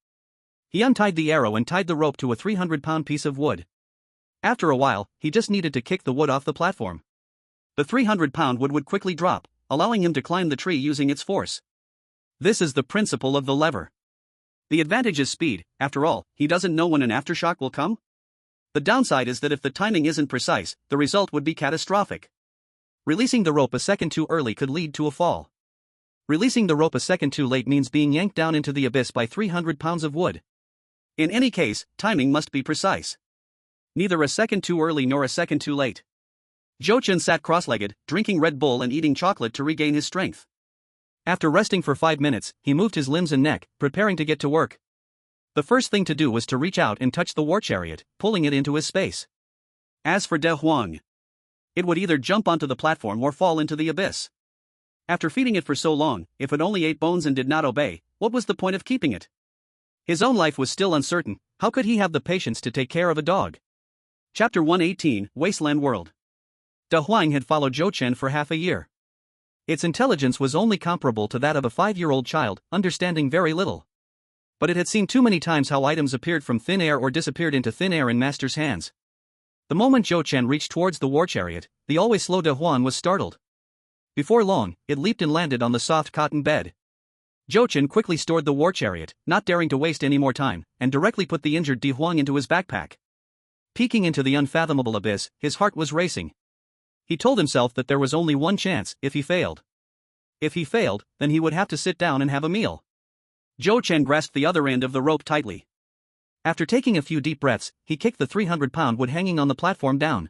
He untied the arrow and tied the rope to a 300-pound piece of wood. After a while, he just needed to kick the wood off the platform. The 300-pound wood would quickly drop, allowing him to climb the tree using its force. This is the principle of the lever. The advantage is speed. After all, he doesn't know when an aftershock will come. The downside is that if the timing isn't precise, the result would be catastrophic. Releasing the rope a second too early could lead to a fall. Releasing the rope a second too late means being yanked down into the abyss by 300 pounds of wood. In any case, timing must be precise. Neither a second too early nor a second too late. Zhou Chen sat cross-legged, drinking Red Bull and eating chocolate to regain his strength. After resting for 5 minutes, he moved his limbs and neck, preparing to get to work. The first thing to do was to reach out and touch the war chariot, pulling it into his space. As for De Huang, it would either jump onto the platform or fall into the abyss. After feeding it for so long, if it only ate bones and did not obey, what was the point of keeping it? His own life was still uncertain. How could he have the patience to take care of a dog? Chapter 118, Wasteland World. De Huang had followed Zhou Chen for half a year. Its intelligence was only comparable to that of a 5-year-old child, understanding very little. But it had seen too many times how items appeared from thin air or disappeared into thin air in master's hands. The moment Zhou Chen reached towards the war chariot, the always slow De Huang was startled. Before long, it leaped and landed on the soft cotton bed. Zhou Chen quickly stored the war chariot, not daring to waste any more time, and directly put the injured De Huang into his backpack. Peeking into the unfathomable abyss, his heart was racing. He told himself that there was only one chance, if he failed. If he failed, then he would have to sit down and have a meal. Zhou Chen grasped the other end of the rope tightly. After taking a few deep breaths, he kicked the 300-pound wood hanging on the platform down.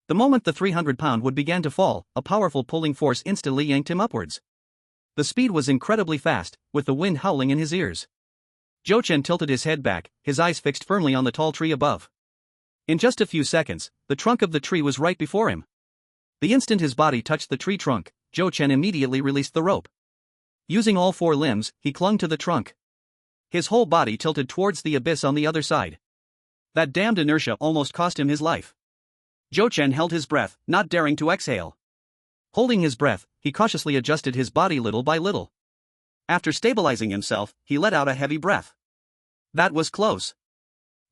The moment the 300-pound wood began to fall, a powerful pulling force instantly yanked him upwards. The speed was incredibly fast, with the wind howling in his ears. Zhou Chen tilted his head back, his eyes fixed firmly on the tall tree above. In just a few seconds, the trunk of the tree was right before him. The instant his body touched the tree trunk, Zhou Chen immediately released the rope. Using all 4 limbs, he clung to the trunk. His whole body tilted towards the abyss on the other side. That damned inertia almost cost him his life. Zhou Chen held his breath, not daring to exhale. Holding his breath, he cautiously adjusted his body little by little. After stabilizing himself, he let out a heavy breath. That was close.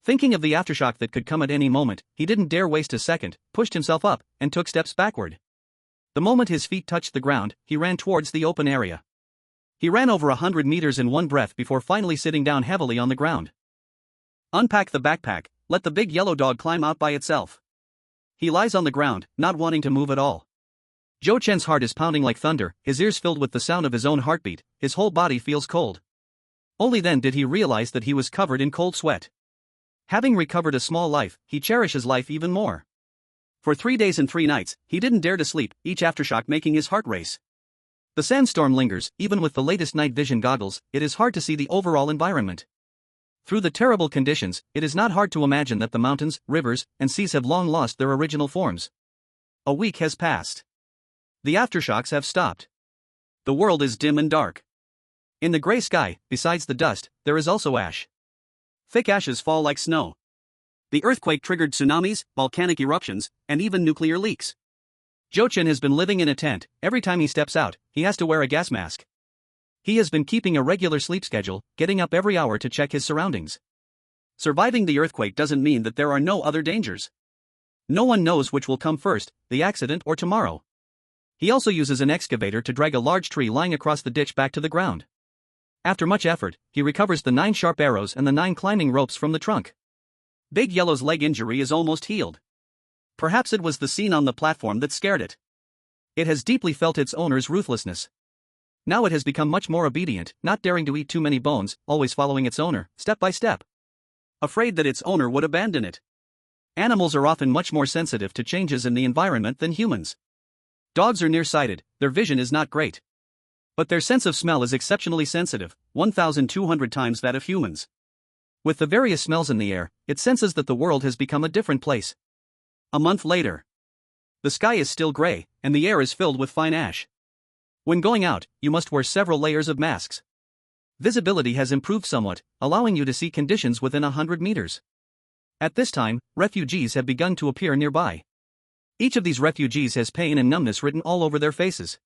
Thinking of the aftershock that could come at any moment, he didn't dare waste a second, pushed himself up, and took steps backward. The moment his feet touched the ground, he ran towards the open area. He ran over 100 meters in one breath before finally sitting down heavily on the ground. Unpack the backpack, let the big yellow dog climb out by itself. He lies on the ground, not wanting to move at all. Zhou Chen's heart is pounding like thunder, his ears filled with the sound of his own heartbeat, his whole body feels cold. Only then did he realize that he was covered in cold sweat. Having recovered a small life, he cherishes life even more. For 3 days and 3 nights, he didn't dare to sleep, each aftershock making his heart race. The sandstorm lingers, even with the latest night vision goggles, it is hard to see the overall environment. Through the terrible conditions, it is not hard to imagine that the mountains, rivers, and seas have long lost their original forms. A week has passed. The aftershocks have stopped. The world is dim and dark. In the gray sky, besides the dust, there is also ash. Thick ashes fall like snow. The earthquake triggered tsunamis, volcanic eruptions, and even nuclear leaks. Jochin has been living in a tent. Every time he steps out, he has to wear a gas mask. He has been keeping a regular sleep schedule, getting up every hour to check his surroundings. Surviving the earthquake doesn't mean that there are no other dangers. No one knows which will come first, the accident or tomorrow. He also uses an excavator to drag a large tree lying across the ditch back to the ground. After much effort, he recovers the 9 sharp arrows and the 9 climbing ropes from the trunk. Big Yellow's leg injury is almost healed. Perhaps it was the scene on the platform that scared it. It has deeply felt its owner's ruthlessness. Now it has become much more obedient, not daring to eat too many bones, always following its owner, step by step. Afraid that its owner would abandon it. Animals are often much more sensitive to changes in the environment than humans. Dogs are nearsighted, their vision is not great. But their sense of smell is exceptionally sensitive, 1,200 times that of humans. With the various smells in the air, it senses that the world has become a different place. A month later. The sky is still gray, and the air is filled with fine ash. When going out, you must wear several layers of masks. Visibility has improved somewhat, allowing you to see conditions within 100 meters. At this time, refugees have begun to appear nearby. Each of these refugees has pain and numbness written all over their faces.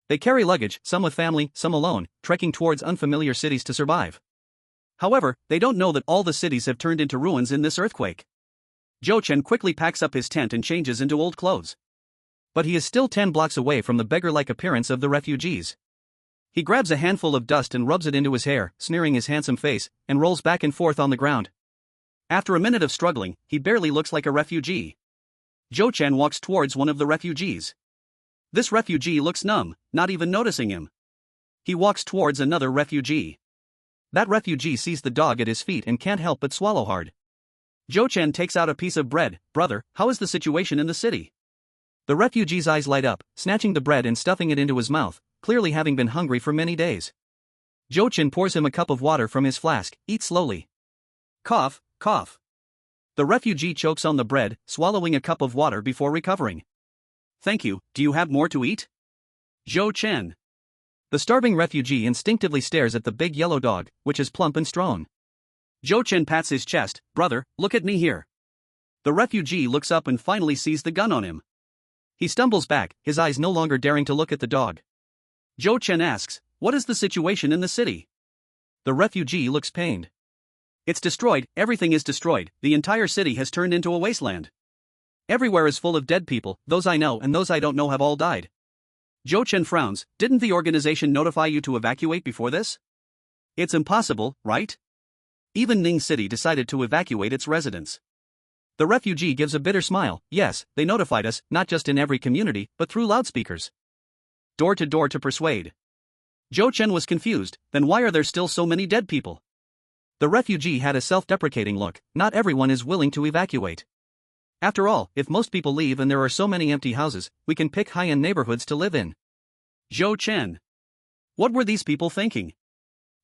They carry luggage, some with family, some alone, trekking towards unfamiliar cities to survive. However, they don't know that all the cities have turned into ruins in this earthquake. Jochin quickly packs up his tent and changes into old clothes. But he is still 10 blocks away from the beggar-like appearance of the refugees. He grabs a handful of dust and rubs it into his hair, smearing his handsome face, and rolls back and forth on the ground. After a minute of struggling, he barely looks like a refugee. Jochin walks towards one of the refugees. This refugee looks numb, not even noticing him. He walks towards another refugee. That refugee sees the dog at his feet and can't help but swallow hard. Jochin takes out a piece of bread. "Brother, how is the situation in the city?" The refugee's eyes light up, snatching the bread and stuffing it into his mouth, clearly having been hungry for many days. Jochin pours him a cup of water from his flask. "Eat slowly." Cough, cough. The refugee chokes on the bread, swallowing a cup of water before recovering. "Thank you, do you have more to eat?" Jochin. The starving refugee instinctively stares at the big yellow dog, which is plump and strong. Jochin pats his chest. "Brother, look at me here." The refugee looks up and finally sees the gun on him. He stumbles back, his eyes no longer daring to look at the dog. Jochin asks, "What is the situation in the city?" The refugee looks pained. "It's destroyed, everything is destroyed, the entire city has turned into a wasteland. Everywhere is full of dead people, those I know and those I don't know have all died." Jochin frowns. "Didn't the organization notify you to evacuate before this?" "It's impossible, right?" Even Ning City decided to evacuate its residents. The refugee gives a bitter smile. "Yes, they notified us, not just in every community, but through loudspeakers. Door to persuade." Jochin was confused. "Then why are there still so many dead people?" The refugee had a self-deprecating look. "Not everyone is willing to evacuate. After all, if most people leave and there are so many empty houses, we can pick high-end neighborhoods to live in." Jochin. What were these people thinking?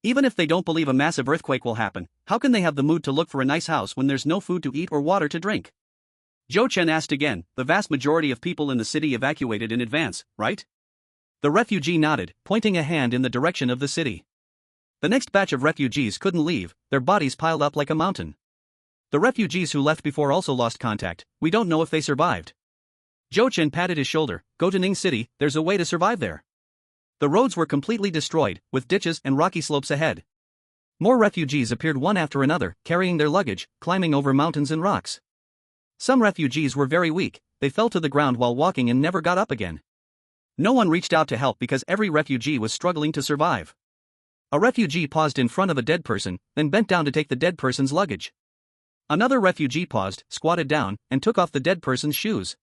Even if they don't believe a massive earthquake will happen, how can they have the mood to look for a nice house when there's no food to eat or water to drink? Jochin asked again. "The vast majority of people in the city evacuated in advance, right?" The refugee nodded, pointing a hand in the direction of the city. The next batch of refugees couldn't leave, their bodies piled up like a mountain. The refugees who left before also lost contact. "We don't know if they survived." Jochin patted his shoulder. "Go to Ning City, there's a way to survive there." The roads were completely destroyed, with ditches and rocky slopes ahead. More refugees appeared one after another, carrying their luggage, climbing over mountains and rocks. Some refugees were very weak, they fell to the ground while walking and never got up again. No one reached out to help because every refugee was struggling to survive. A refugee paused in front of a dead person, then bent down to take the dead person's luggage. Another refugee paused, squatted down, and took off the dead person's shoes.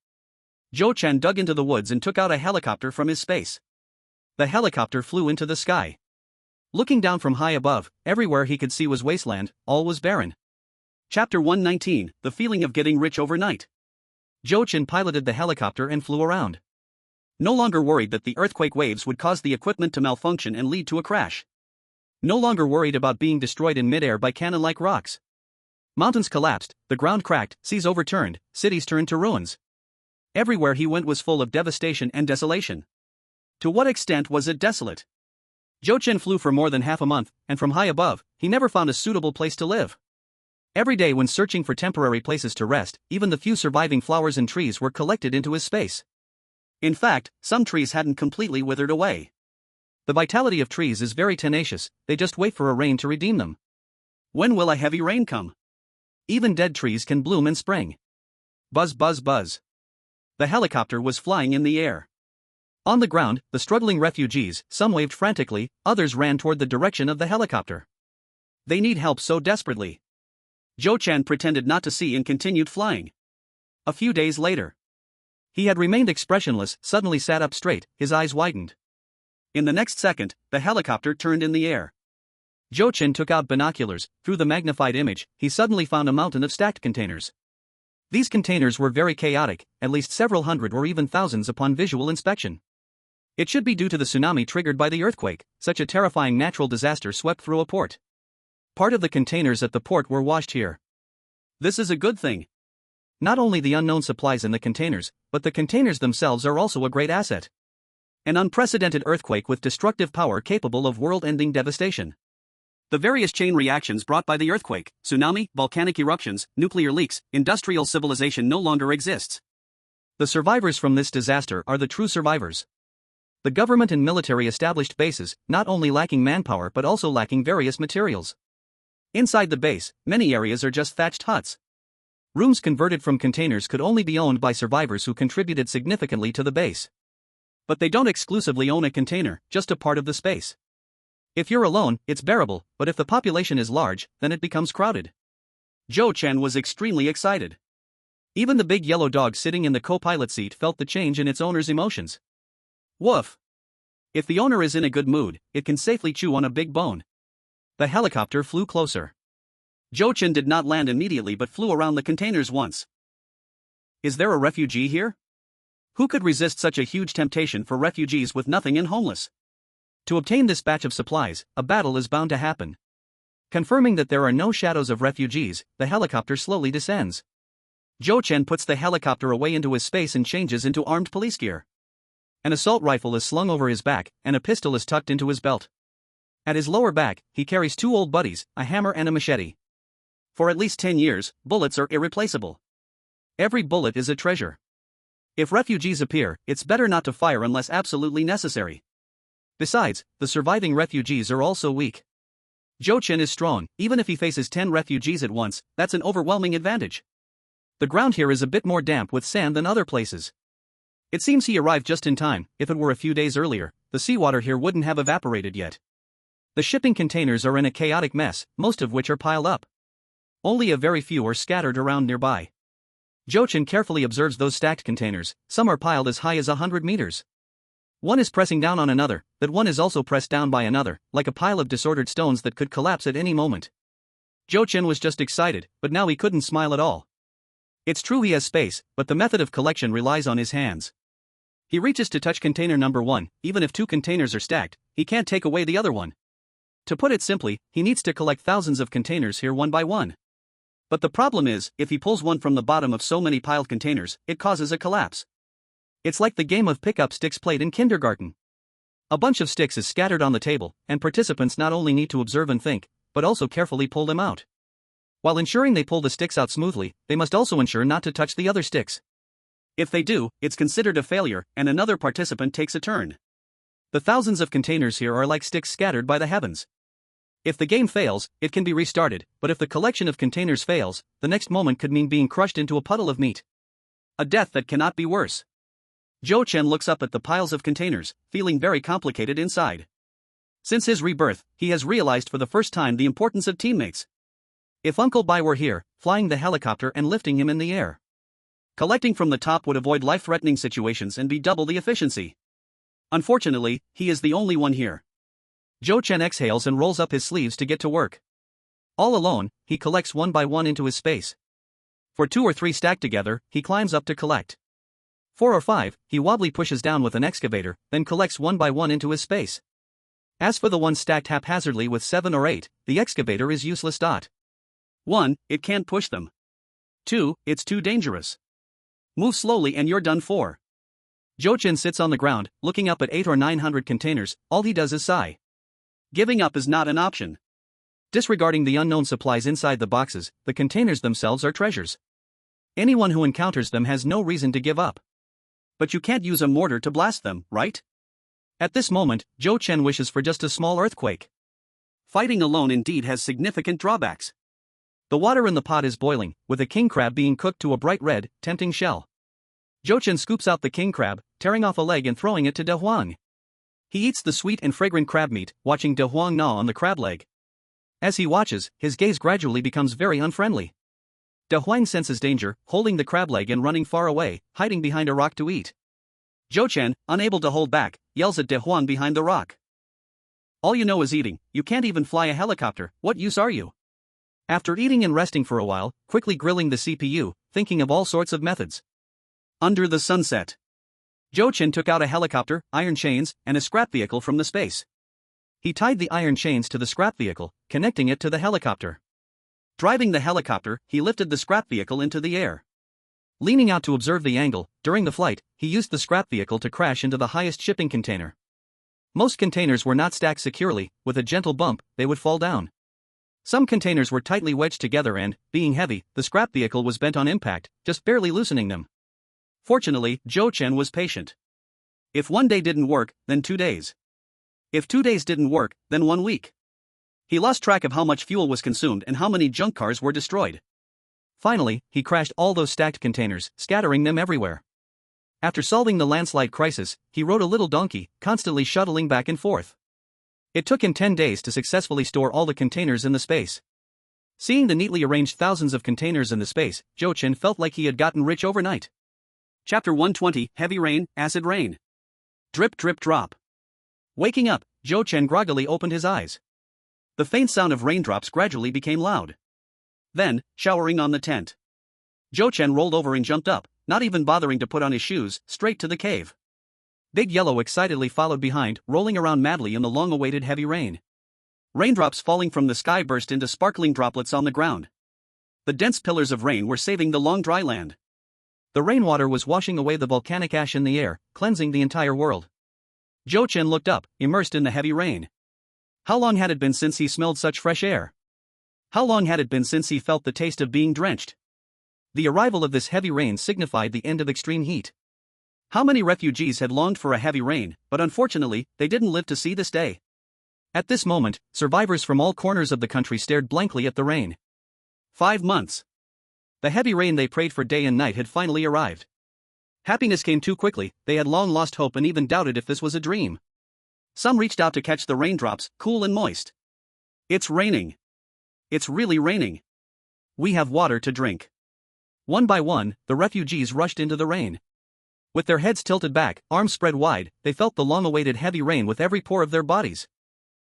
Jochin dug into the woods and took out a helicopter from his space. The helicopter flew into the sky. Looking down from high above, everywhere he could see was wasteland, all was barren. Chapter 119, The Feeling of Getting Rich Overnight. Jochin piloted the helicopter and flew around. No longer worried that the earthquake waves would cause the equipment to malfunction and lead to a crash. No longer worried about being destroyed in midair by cannon-like rocks. Mountains collapsed, the ground cracked, seas overturned, cities turned to ruins. Everywhere he went was full of devastation and desolation. To what extent was it desolate? Zhou Chen flew for more than half a month, and from high above, he never found a suitable place to live. Every day when searching for temporary places to rest, even the few surviving flowers and trees were collected into his space. In fact, some trees hadn't completely withered away. The vitality of trees is very tenacious, they just wait for a rain to redeem them. When will a heavy rain come? Even dead trees can bloom in spring. Buzz buzz buzz. The helicopter was flying in the air. On the ground, the struggling refugees, some waved frantically, others ran toward the direction of the helicopter. They need help so desperately. Zhou Chen pretended not to see and continued flying. A few days later, he had remained expressionless, suddenly sat up straight, his eyes widened. In the next second, the helicopter turned in the air. Zhou Chen took out binoculars. Through the magnified image, he suddenly found a mountain of stacked containers. These containers were very chaotic, at least several hundred or even thousands upon visual inspection. It should be due to the tsunami triggered by the earthquake. Such a terrifying natural disaster swept through a port. Part of the containers at the port were washed here. This is a good thing. Not only the unknown supplies in the containers, but the containers themselves are also a great asset. An unprecedented earthquake with destructive power capable of world-ending devastation. The various chain reactions brought by the earthquake, tsunami, volcanic eruptions, nuclear leaks, industrial civilization no longer exists. The survivors from this disaster are the true survivors. The government and military established bases, not only lacking manpower but also lacking various materials. Inside the base, many areas are just thatched huts. Rooms converted from containers could only be owned by survivors who contributed significantly to the base. But they don't exclusively own a container, just a part of the space. If you're alone, it's bearable, but if the population is large, then it becomes crowded. Zhou Chen was extremely excited. Even the big yellow dog sitting in the co-pilot seat felt the change in its owner's emotions. Woof! If the owner is in a good mood, it can safely chew on a big bone. The helicopter flew closer. Zhou Chen did not land immediately but flew around the containers once. Is there a refugee here? Who could resist such a huge temptation for refugees with nothing and homeless? To obtain this batch of supplies, a battle is bound to happen. Confirming that there are no shadows of refugees, the helicopter slowly descends. Zhou Chen puts the helicopter away into his space and changes into armed police gear. An assault rifle is slung over his back, and a pistol is tucked into his belt. At his lower back, he carries two old buddies, a hammer and a machete. For at least 10 years, bullets are irreplaceable. Every bullet is a treasure. If refugees appear, it's better not to fire unless absolutely necessary. Besides, the surviving refugees are also weak. Zhou Chen is strong. Even if he faces 10 refugees at once, that's an overwhelming advantage. The ground here is a bit more damp with sand than other places. It seems he arrived just in time. If it were a few days earlier, the seawater here wouldn't have evaporated yet. The shipping containers are in a chaotic mess, most of which are piled up. Only a very few are scattered around nearby. Zhou Chen carefully observes those stacked containers. Some are piled as high as 100 meters. One is pressing down on another, that one is also pressed down by another, like a pile of disordered stones that could collapse at any moment. Zhou Chen was just excited, but now he couldn't smile at all. It's true he has space, but the method of collection relies on his hands. He reaches to touch container number 1, even if 2 containers are stacked, he can't take away the other one. To put it simply, he needs to collect thousands of containers here one by one. But the problem is, if he pulls one from the bottom of so many piled containers, it causes a collapse. It's like the game of pick up sticks played in kindergarten. A bunch of sticks is scattered on the table, and participants not only need to observe and think, but also carefully pull them out. While ensuring they pull the sticks out smoothly, they must also ensure not to touch the other sticks. If they do, it's considered a failure, and another participant takes a turn. The thousands of containers here are like sticks scattered by the heavens. If the game fails, it can be restarted, but if the collection of containers fails, the next moment could mean being crushed into a puddle of meat. A death that cannot be worse. Zhou Chen looks up at the piles of containers, feeling very complicated inside. Since his rebirth, he has realized for the first time the importance of teammates. If Uncle Bai were here, flying the helicopter and lifting him in the air. Collecting from the top would avoid life-threatening situations and be double the efficiency. Unfortunately, he is the only one here. Zhou Chen exhales and rolls up his sleeves to get to work. All alone, he collects one by one into his space. For 2 or 3 stacked together, he climbs up to collect. 4 or 5, he wobbly pushes down with an excavator, then collects one by one into his space. As for the ones stacked haphazardly with 7 or 8, the excavator is useless. 1. It can't push them. 2. It's too dangerous. Move slowly and you're done for. Jochin sits on the ground, looking up at 8 or 900 containers. All he does is sigh. Giving up is not an option. Disregarding the unknown supplies inside the boxes, the containers themselves are treasures. Anyone who encounters them has no reason to give up. But you can't use a mortar to blast them, right? At this moment, Jochin wishes for just a small earthquake. Fighting alone indeed has significant drawbacks. The water in the pot is boiling, with a king crab being cooked to a bright red, tempting shell. Jochin scoops out the king crab, tearing off a leg and throwing it to De Huang. He eats the sweet and fragrant crab meat, watching De Huang gnaw on the crab leg. As he watches, his gaze gradually becomes very unfriendly. De Huang senses danger, holding the crab leg and running far away, hiding behind a rock to eat. Jochin, unable to hold back, yells at De Huang behind the rock. All you know is eating, you can't even fly a helicopter, what use are you? After eating and resting for a while, quickly grilling the CPU, thinking of all sorts of methods. Under the sunset. Jochin took out a helicopter, iron chains, and a scrap vehicle from the space. He tied the iron chains to the scrap vehicle, connecting it to the helicopter. Driving the helicopter, he lifted the scrap vehicle into the air. Leaning out to observe the angle, during the flight, he used the scrap vehicle to crash into the highest shipping container. Most containers were not stacked securely, with a gentle bump, they would fall down. Some containers were tightly wedged together and, being heavy, the scrap vehicle was bent on impact, just barely loosening them. Fortunately, Jochin was patient. If one day didn't work, then 2 days. If 2 days didn't work, then 1 week. He lost track of how much fuel was consumed and how many junk cars were destroyed. Finally, he crashed all those stacked containers, scattering them everywhere. After solving the landslide crisis, he rode a little donkey, constantly shuttling back and forth. It took him 10 days to successfully store all the containers in the space. Seeing the neatly arranged thousands of containers in the space, Jochin felt like he had gotten rich overnight. Chapter 120, Heavy Rain, Acid Rain. Drip drip drop. Waking up, Jochin groggily opened his eyes. The faint sound of raindrops gradually became loud. Then, showering on the tent. Jochin rolled over and jumped up, not even bothering to put on his shoes, straight to the cave. Big Yellow excitedly followed behind, rolling around madly in the long-awaited heavy rain. Raindrops falling from the sky burst into sparkling droplets on the ground. The dense pillars of rain were saving the long dry land. The rainwater was washing away the volcanic ash in the air, cleansing the entire world. Jochin looked up, immersed in the heavy rain. How long had it been since he smelled such fresh air? How long had it been since he felt the taste of being drenched? The arrival of this heavy rain signified the end of extreme heat. How many refugees had longed for a heavy rain, but unfortunately, they didn't live to see this day. At this moment, survivors from all corners of the country stared blankly at the rain. 5 months. The heavy rain they prayed for day and night had finally arrived. Happiness came too quickly, they had long lost hope and even doubted if this was a dream. Some reached out to catch the raindrops, cool and moist. It's raining. It's really raining. We have water to drink. One by one, the refugees rushed into the rain. With their heads tilted back, arms spread wide, they felt the long-awaited heavy rain with every pore of their bodies.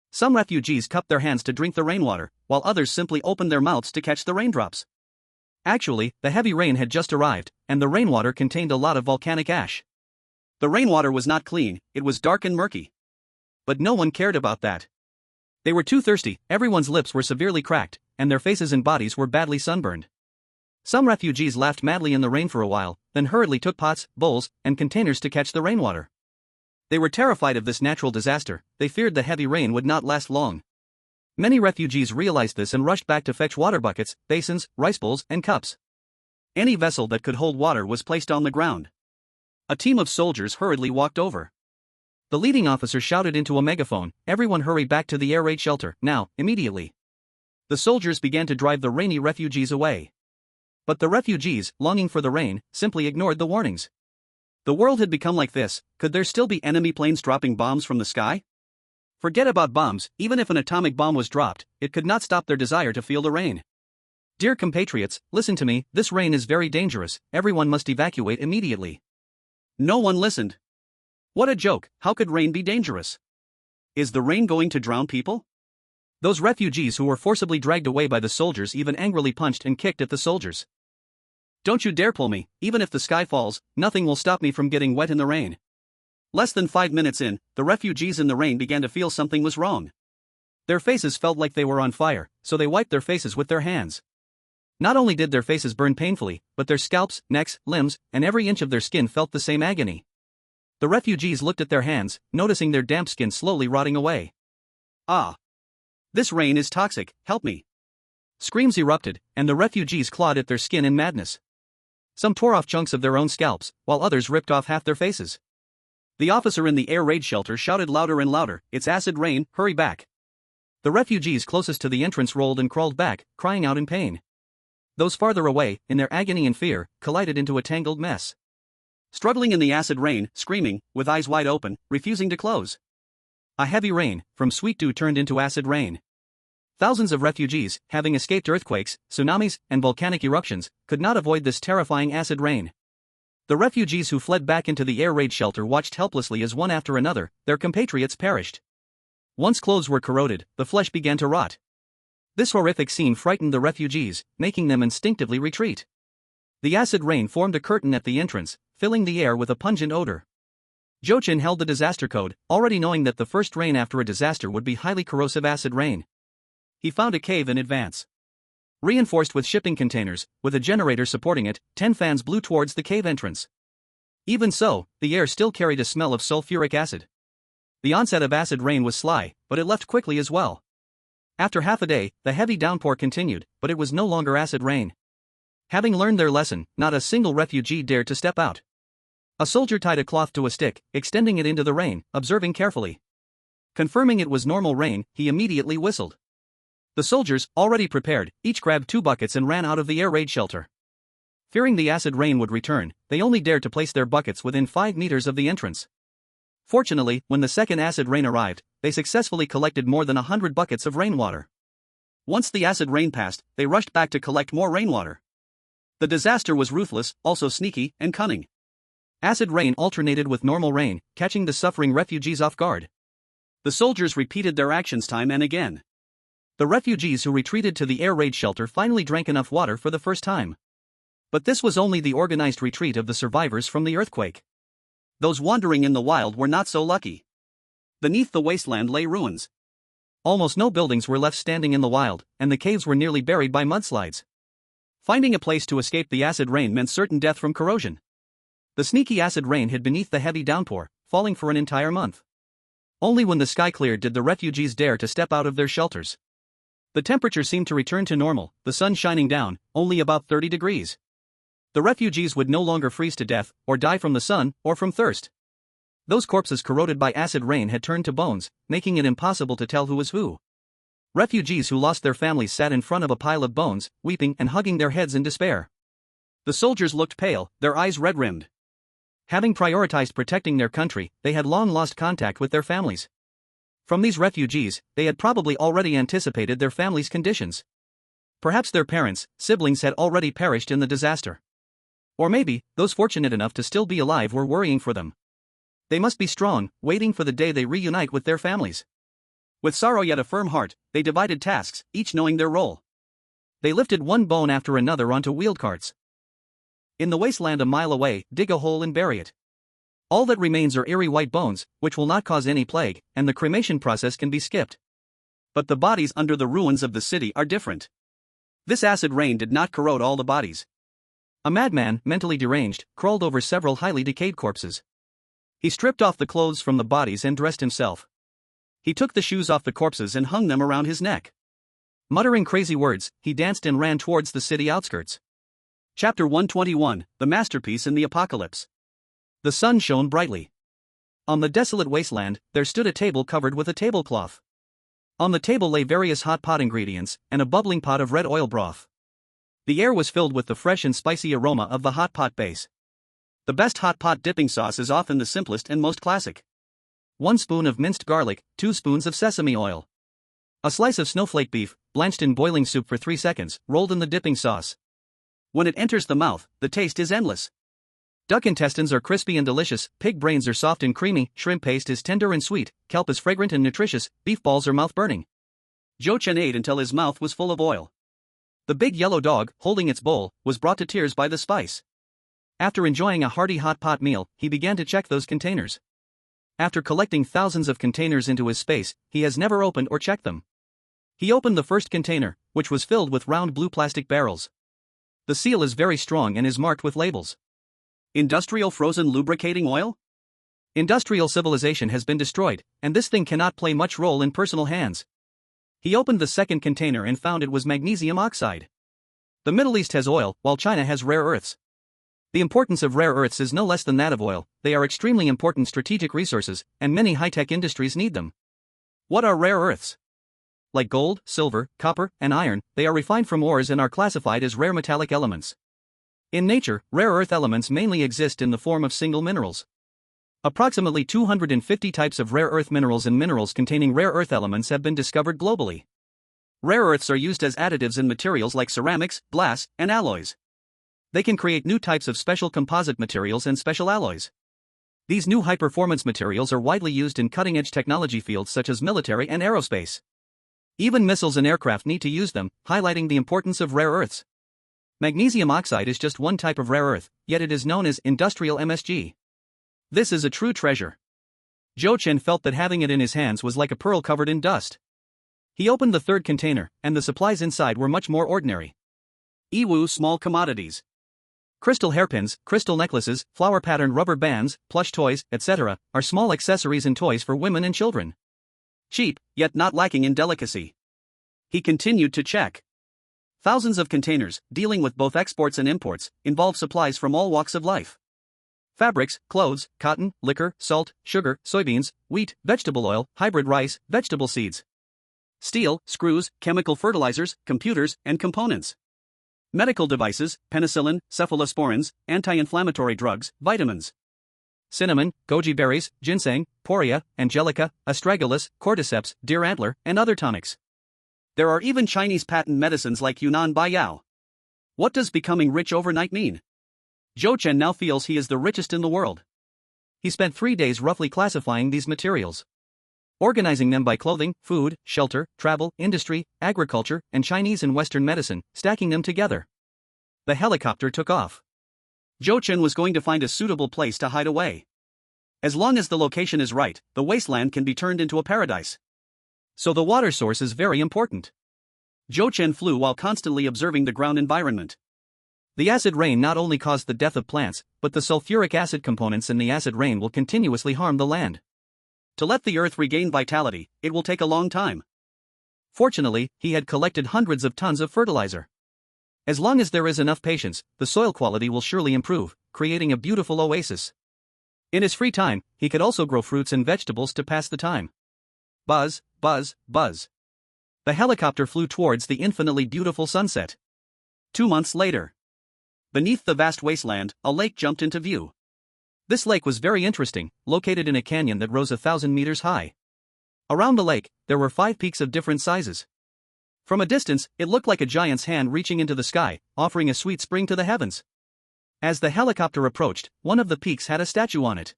Some refugees cupped their hands to drink the rainwater, while others simply opened their mouths to catch the raindrops. Actually, the heavy rain had just arrived, and the rainwater contained a lot of volcanic ash. The rainwater was not clean, it was dark and murky. But no one cared about that. They were too thirsty, everyone's lips were severely cracked, and their faces and bodies were badly sunburned. Some refugees laughed madly in the rain for a while, then hurriedly took pots, bowls, and containers to catch the rainwater. They were terrified of this natural disaster, they feared the heavy rain would not last long. Many refugees realized this and rushed back to fetch water buckets, basins, rice bowls, and cups. Any vessel that could hold water was placed on the ground. A team of soldiers hurriedly walked over. The leading officer shouted into a megaphone, "Everyone hurry back to the air raid shelter, now, immediately." The soldiers began to drive the rainy refugees away. But the refugees, longing for the rain, simply ignored the warnings. The world had become like this, could there still be enemy planes dropping bombs from the sky? Forget about bombs, even if an atomic bomb was dropped, it could not stop their desire to feel the rain. Dear compatriots, listen to me, this rain is very dangerous, everyone must evacuate immediately. No one listened. What a joke, how could rain be dangerous? Is the rain going to drown people? Those refugees who were forcibly dragged away by the soldiers even angrily punched and kicked at the soldiers. Don't you dare pull me, even if the sky falls, nothing will stop me from getting wet in the rain. Less than 5 minutes in, the refugees in the rain began to feel something was wrong. Their faces felt like they were on fire, so they wiped their faces with their hands. Not only did their faces burn painfully, but their scalps, necks, limbs, and every inch of their skin felt the same agony. The refugees looked at their hands, noticing their damp skin slowly rotting away. Ah! This rain is toxic, help me! Screams erupted, and the refugees clawed at their skin in madness. Some tore off chunks of their own scalps, while others ripped off half their faces. The officer in the air raid shelter shouted louder and louder, "It's acid rain, hurry back!" The refugees closest to the entrance rolled and crawled back, crying out in pain. Those farther away, in their agony and fear, collided into a tangled mess. Struggling in the acid rain, screaming, with eyes wide open, refusing to close. A heavy rain, from sweet dew turned into acid rain. Thousands of refugees, having escaped earthquakes, tsunamis, and volcanic eruptions, could not avoid this terrifying acid rain. The refugees who fled back into the air raid shelter watched helplessly as one after another, their compatriots perished. Once clothes were corroded, the flesh began to rot. This horrific scene frightened the refugees, making them instinctively retreat. The acid rain formed a curtain at the entrance, filling the air with a pungent odor. Jochin held the disaster code, already knowing that the first rain after a disaster would be highly corrosive acid rain. He found a cave in advance. Reinforced with shipping containers, with a generator supporting it, 10 fans blew towards the cave entrance. Even so, the air still carried a smell of sulfuric acid. The onset of acid rain was sly, but it left quickly as well. After half a day, the heavy downpour continued, but it was no longer acid rain. Having learned their lesson, not a single refugee dared to step out. A soldier tied a cloth to a stick, extending it into the rain, observing carefully. Confirming it was normal rain, he immediately whistled. The soldiers, already prepared, each grabbed 2 buckets and ran out of the air raid shelter. Fearing the acid rain would return, they only dared to place their buckets within 5 meters of the entrance. Fortunately, when the second acid rain arrived, they successfully collected more than 100 buckets of rainwater. Once the acid rain passed, they rushed back to collect more rainwater. The disaster was ruthless, also sneaky, and cunning. Acid rain alternated with normal rain, catching the suffering refugees off guard. The soldiers repeated their actions time and again. The refugees who retreated to the air raid shelter finally drank enough water for the first time. But this was only the organized retreat of the survivors from the earthquake. Those wandering in the wild were not so lucky. Beneath the wasteland lay ruins. Almost no buildings were left standing in the wild, and the caves were nearly buried by mudslides. Finding a place to escape the acid rain meant certain death from corrosion. The sneaky acid rain hid beneath the heavy downpour, falling for an entire month. Only when the sky cleared did the refugees dare to step out of their shelters. The temperature seemed to return to normal, the sun shining down, only about 30 degrees. The refugees would no longer freeze to death, or die from the sun, or from thirst. Those corpses corroded by acid rain had turned to bones, making it impossible to tell who was who. Refugees who lost their families sat in front of a pile of bones, weeping and hugging their heads in despair. The soldiers looked pale, their eyes red-rimmed. Having prioritized protecting their country, they had long lost contact with their families. From these refugees, they had probably already anticipated their families' conditions. Perhaps their parents, siblings had already perished in the disaster. Or maybe, those fortunate enough to still be alive were worrying for them. They must be strong, waiting for the day they reunite with their families. With sorrow yet a firm heart, they divided tasks, each knowing their role. They lifted one bone after another onto wheeled carts. In the wasteland a mile away, dig a hole and bury it. All that remains are eerie white bones, which will not cause any plague, and the cremation process can be skipped. But the bodies under the ruins of the city are different. This acid rain did not corrode all the bodies. A madman, mentally deranged, crawled over several highly decayed corpses. He stripped off the clothes from the bodies and dressed himself. He took the shoes off the corpses and hung them around his neck. Muttering crazy words, he danced and ran towards the city outskirts. Chapter 121, The Masterpiece in the Apocalypse. The sun shone brightly. On the desolate wasteland, there stood a table covered with a tablecloth. On the table lay various hot pot ingredients, and a bubbling pot of red oil broth. The air was filled with the fresh and spicy aroma of the hot pot base. The best hot pot dipping sauce is often the simplest and most classic. 1 spoon of minced garlic, 2 spoons of sesame oil. A slice of snowflake beef, blanched in boiling soup for 3 seconds, rolled in the dipping sauce. When it enters the mouth, the taste is endless. Duck intestines are crispy and delicious, pig brains are soft and creamy, shrimp paste is tender and sweet, kelp is fragrant and nutritious, beef balls are mouth-burning. Jochin ate until his mouth was full of oil. The big yellow dog, holding its bowl, was brought to tears by the spice. After enjoying a hearty hot pot meal, he began to check those containers. After collecting thousands of containers into his space, he has never opened or checked them. He opened the first container, which was filled with round blue plastic barrels. The seal is very strong and is marked with labels. Industrial frozen lubricating oil? Industrial civilization has been destroyed, and this thing cannot play much role in personal hands. He opened the second container and found it was magnesium oxide. The Middle East has oil, while China has rare earths. The importance of rare earths is no less than that of oil. They are extremely important strategic resources, and many high-tech industries need them. What are rare earths? Like gold, silver, copper, and iron, they are refined from ores and are classified as rare metallic elements. In nature, rare earth elements mainly exist in the form of single minerals. Approximately 250 types of rare earth minerals and minerals containing rare earth elements have been discovered globally. Rare earths are used as additives in materials like ceramics, glass, and alloys. They can create new types of special composite materials and special alloys. These new high-performance materials are widely used in cutting-edge technology fields such as military and aerospace. Even missiles and aircraft need to use them, highlighting the importance of rare earths. Magnesium oxide is just one type of rare earth, yet it is known as industrial MSG. This is a true treasure. Zhou Chen felt that having it in his hands was like a pearl covered in dust. He opened the third container, and the supplies inside were much more ordinary. Iwu small commodities. Crystal hairpins, crystal necklaces, flower-patterned rubber bands, plush toys, etc., are small accessories and toys for women and children. Cheap, yet not lacking in delicacy. He continued to check. Thousands of containers, dealing with both exports and imports, involve supplies from all walks of life. Fabrics, clothes, cotton, liquor, salt, sugar, soybeans, wheat, vegetable oil, hybrid rice, vegetable seeds. Steel, screws, chemical fertilizers, computers, and components. Medical devices, penicillin, cephalosporins, anti-inflammatory drugs, vitamins. Cinnamon, goji berries, ginseng, poria, angelica, astragalus, cordyceps, deer antler, and other tonics. There are even Chinese patent medicines like Yunnan Baiyao. What does becoming rich overnight mean? Zhou Chen now feels he is the richest in the world. He spent 3 days roughly classifying these materials, organizing them by clothing, food, shelter, travel, industry, agriculture, and Chinese and Western medicine, stacking them together. The helicopter took off. Zhou Chen was going to find a suitable place to hide away. As long as the location is right, the wasteland can be turned into a paradise. So the water source is very important. Zhou Chen flew while constantly observing the ground environment. The acid rain not only caused the death of plants, but the sulfuric acid components in the acid rain will continuously harm the land. To let the earth regain vitality, it will take a long time. Fortunately, he had collected hundreds of tons of fertilizer. As long as there is enough patience, the soil quality will surely improve, creating a beautiful oasis. In his free time, he could also grow fruits and vegetables to pass the time. Buzz, buzz, buzz. The helicopter flew towards the infinitely beautiful sunset. 2 months later. Beneath the vast wasteland, a lake jumped into view. This lake was very interesting, located in a canyon that rose 1,000 meters high. Around the lake, there were 5 peaks of different sizes. From a distance, it looked like a giant's hand reaching into the sky, offering a sweet spring to the heavens. As the helicopter approached, one of the peaks had a statue on it.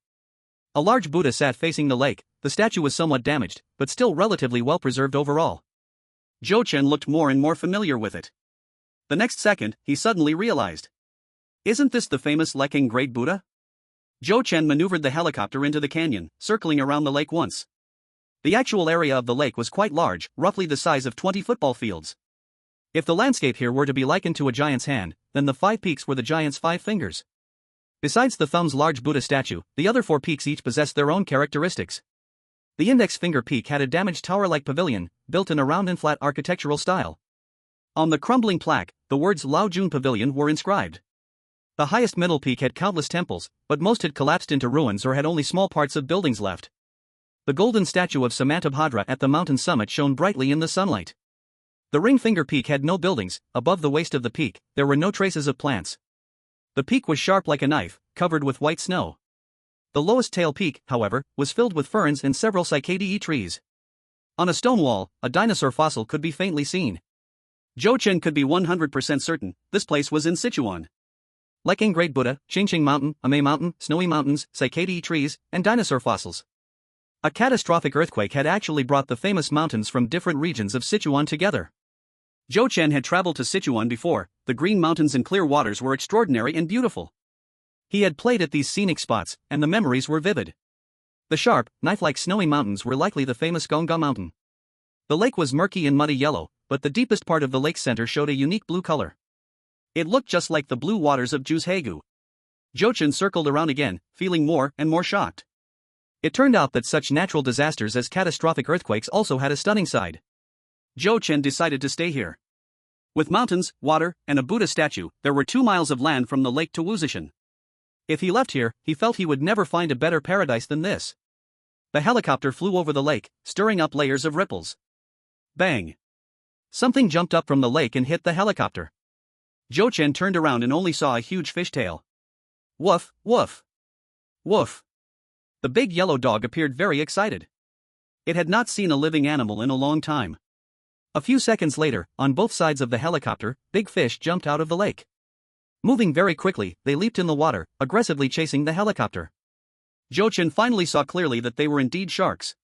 A large Buddha sat facing the lake. The statue was somewhat damaged, but still relatively well preserved overall. Zhou Chen looked more and more familiar with it. The next second, he suddenly realized. Isn't this the famous Leking Great Buddha? Zhou Chen maneuvered the helicopter into the canyon, circling around the lake once. The actual area of the lake was quite large, roughly the size of 20 football fields. If the landscape here were to be likened to a giant's hand, then the 5 peaks were the giant's 5 fingers. Besides the thumb's large Buddha statue, the other 4 peaks each possessed their own characteristics. The index finger peak had a damaged tower-like pavilion, built in a round and flat architectural style. On the crumbling plaque, the words Lao Jun Pavilion were inscribed. The highest middle peak had countless temples, but most had collapsed into ruins or had only small parts of buildings left. The golden statue of Samantabhadra at the mountain summit shone brightly in the sunlight. The ring finger peak had no buildings. Above the waist of the peak, there were no traces of plants. The peak was sharp like a knife, covered with white snow. The lowest tail peak, however, was filled with ferns and several cycadae trees. On a stone wall, a dinosaur fossil could be faintly seen. Zhou Chen could be 100% certain this place was in Sichuan. Leking Great Buddha, Qingqing Mountain, Amei Mountain, snowy mountains, cycadae trees, and dinosaur fossils. A catastrophic earthquake had actually brought the famous mountains from different regions of Sichuan together. Zhou Chen had traveled to Sichuan before. The green mountains and clear waters were extraordinary and beautiful. He had played at these scenic spots, and the memories were vivid. The sharp, knife-like snowy mountains were likely the famous Gongga Mountain. The lake was murky and muddy yellow, but the deepest part of the lake's center showed a unique blue color. It looked just like the blue waters of Juzhaegu. Jochen circled around again, feeling more and more shocked. It turned out that such natural disasters as catastrophic earthquakes also had a stunning side. Jochen decided to stay here. With mountains, water, and a Buddha statue, there were 2 miles of land from the lake to Wuzishan. If he left here, he felt he would never find a better paradise than this. The helicopter flew over the lake, stirring up layers of ripples. Bang! Something jumped up from the lake and hit the helicopter. Jochen turned around and only saw a huge fishtail. Woof, woof. Woof. The big yellow dog appeared very excited. It had not seen a living animal in a long time. A few seconds later, on both sides of the helicopter, big fish jumped out of the lake. Moving very quickly, they leaped in the water, aggressively chasing the helicopter. Jochen finally saw clearly that they were indeed sharks.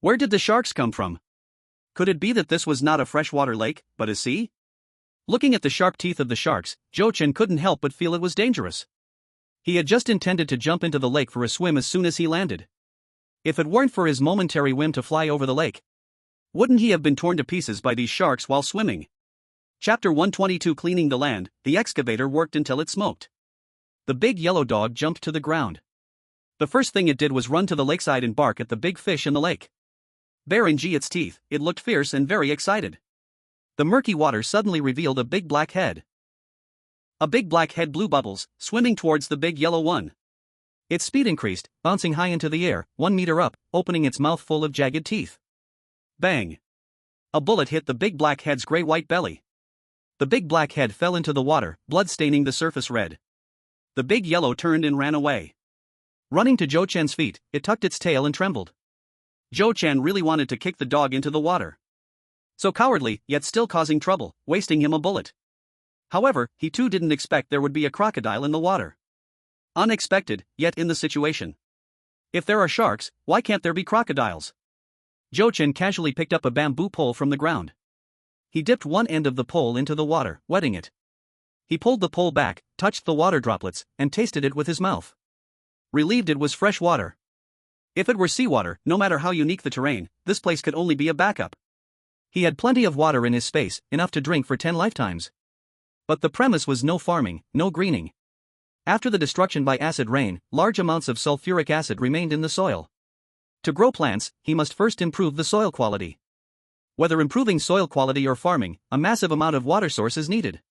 Where did the sharks come from? Could it be that this was not a freshwater lake, but a sea? Looking at the sharp teeth of the sharks, Jochen couldn't help but feel it was dangerous. He had just intended to jump into the lake for a swim as soon as he landed. If it weren't for his momentary whim to fly over the lake, wouldn't he have been torn to pieces by these sharks while swimming? Chapter 122 Cleaning the land. The excavator worked until it smoked. The big yellow dog jumped to the ground. The first thing it did was run to the lakeside and bark at the big fish in the lake. Baring its teeth, it looked fierce and very excited. The murky water suddenly revealed a big black head. A big black head blew bubbles, swimming towards the big yellow one. Its speed increased, bouncing high into the air, 1 meter up, opening its mouth full of jagged teeth. Bang! A bullet hit the big black head's gray-white belly. The big black head fell into the water, blood staining the surface red. The big yellow turned and ran away. Running to Jochen's feet, it tucked its tail and trembled. Jochen really wanted to kick the dog into the water. So cowardly, yet still causing trouble, wasting him a bullet. However, he too didn't expect there would be a crocodile in the water. Unexpected, yet in the situation. If there are sharks, why can't there be crocodiles? Jochen casually picked up a bamboo pole from the ground. He dipped one end of the pole into the water, wetting it. He pulled the pole back, touched the water droplets, and tasted it with his mouth. Relieved it was fresh water. If it were seawater, no matter how unique the terrain, this place could only be a backup. He had plenty of water in his space, enough to drink for 10 lifetimes. But the premise was no farming, no greening. After the destruction by acid rain, large amounts of sulfuric acid remained in the soil. To grow plants, he must first improve the soil quality. Whether improving soil quality or farming, a massive amount of water source is needed.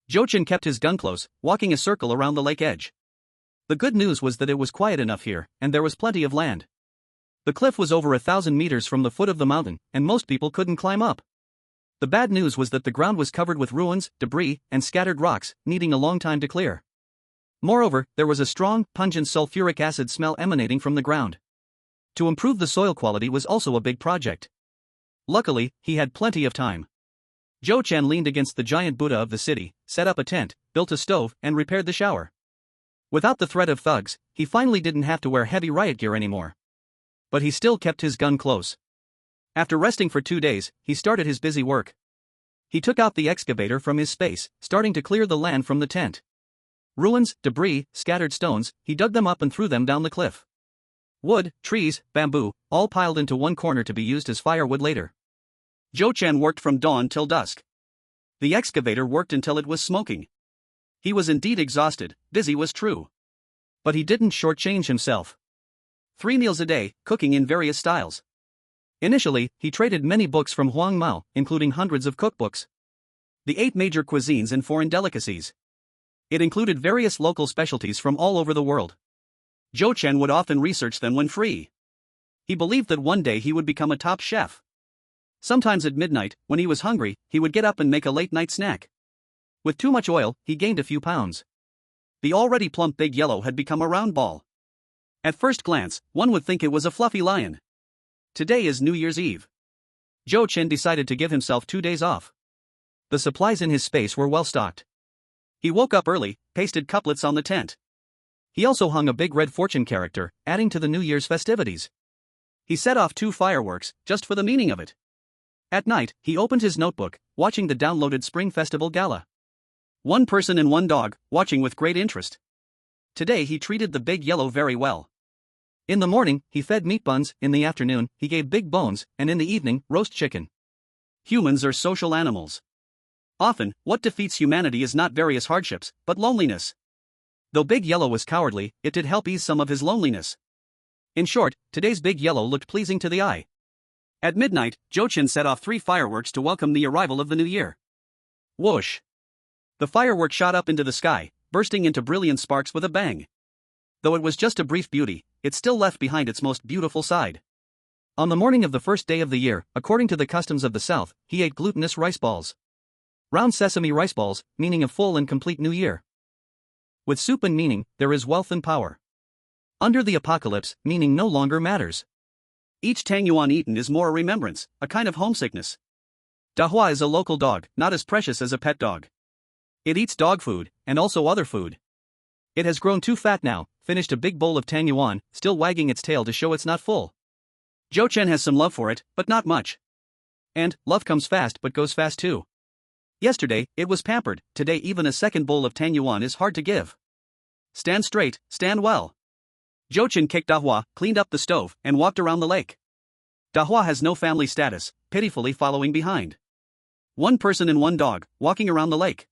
Jochen kept his gun close, walking a circle around the lake edge. The good news was that it was quiet enough here, and there was plenty of land. The cliff was over 1,000 meters from the foot of the mountain, and most people couldn't climb up. The bad news was that the ground was covered with ruins, debris, and scattered rocks, needing a long time to clear. Moreover, there was a strong, pungent sulfuric acid smell emanating from the ground. To improve the soil quality was also a big project. Luckily, he had plenty of time. Jochen leaned against the giant Buddha of the city, set up a tent, built a stove, and repaired the shower. Without the threat of thugs, he finally didn't have to wear heavy riot gear anymore. But he still kept his gun close. After resting for 2 days, he started his busy work. He took out the excavator from his space, starting to clear the land from the tent. Ruins, debris, scattered stones, he dug them up and threw them down the cliff. Wood, trees, bamboo, all piled into one corner to be used as firewood later. Jochen worked from dawn till dusk. The excavator worked until it was smoking. He was indeed exhausted, busy was true. But he didn't shortchange himself. 3 meals a day, cooking in various styles. Initially, he traded many books from Huang Mao, including hundreds of cookbooks. The 8 major cuisines and foreign delicacies. It included various local specialties from all over the world. Jochen would often research them when free. He believed that one day he would become a top chef. Sometimes at midnight, when he was hungry, he would get up and make a late-night snack. With too much oil, he gained a few pounds. The already plump big yellow had become a round ball. At first glance, one would think it was a fluffy lion. Today is New Year's Eve. Jochen decided to give himself 2 days off. The supplies in his space were well stocked. He woke up early, pasted couplets on the tent. He also hung a big red fortune character, adding to the New Year's festivities. He set off 2 fireworks, just for the meaning of it. At night, he opened his notebook, watching the downloaded Spring Festival Gala. 1 person and 1 dog, watching with great interest. Today he treated the big yellow very well. In the morning, he fed meat buns, in the afternoon, he gave big bones, and in the evening, roast chicken. Humans are social animals. Often, what defeats humanity is not various hardships, but loneliness. Though Big Yellow was cowardly, it did help ease some of his loneliness. In short, today's Big Yellow looked pleasing to the eye. At midnight, Jochin set off 3 fireworks to welcome the arrival of the new year. Whoosh! The firework shot up into the sky, bursting into brilliant sparks with a bang. Though it was just a brief beauty, it still left behind its most beautiful side. On the morning of the first day of the year, according to the customs of the South, he ate glutinous rice balls. Round sesame rice balls, meaning a full and complete new year. With soup and meaning, there is wealth and power. Under the apocalypse, meaning no longer matters. Each tangyuan eaten is more a remembrance, a kind of homesickness. Dahua is a local dog, not as precious as a pet dog. It eats dog food, and also other food. It has grown too fat now, finished a big bowl of tangyuan, still wagging its tail to show it's not full. Jochen has some love for it, but not much. And, love comes fast but goes fast too. Yesterday, it was pampered, today even a second bowl of tangyuan is hard to give. Stand straight, stand well. Jochen kicked Dahua, cleaned up the stove, and walked around the lake. Dahua has no family status, pitifully following behind. One person and one dog, walking around the lake.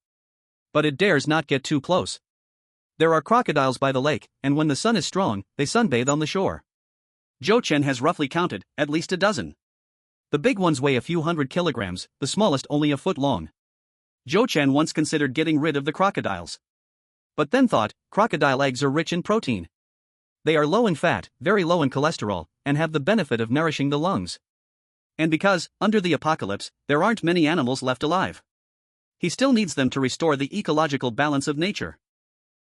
But it dares not get too close. There are crocodiles by the lake, and when the sun is strong, they sunbathe on the shore. Jochen has roughly counted, at least a dozen. The big ones weigh a few hundred kilograms, the smallest only a foot long. Jochen once considered getting rid of the crocodiles. But then thought, crocodile eggs are rich in protein. They are low in fat, very low in cholesterol, and have the benefit of nourishing the lungs. And because, under the apocalypse, there aren't many animals left alive. He still needs them to restore the ecological balance of nature.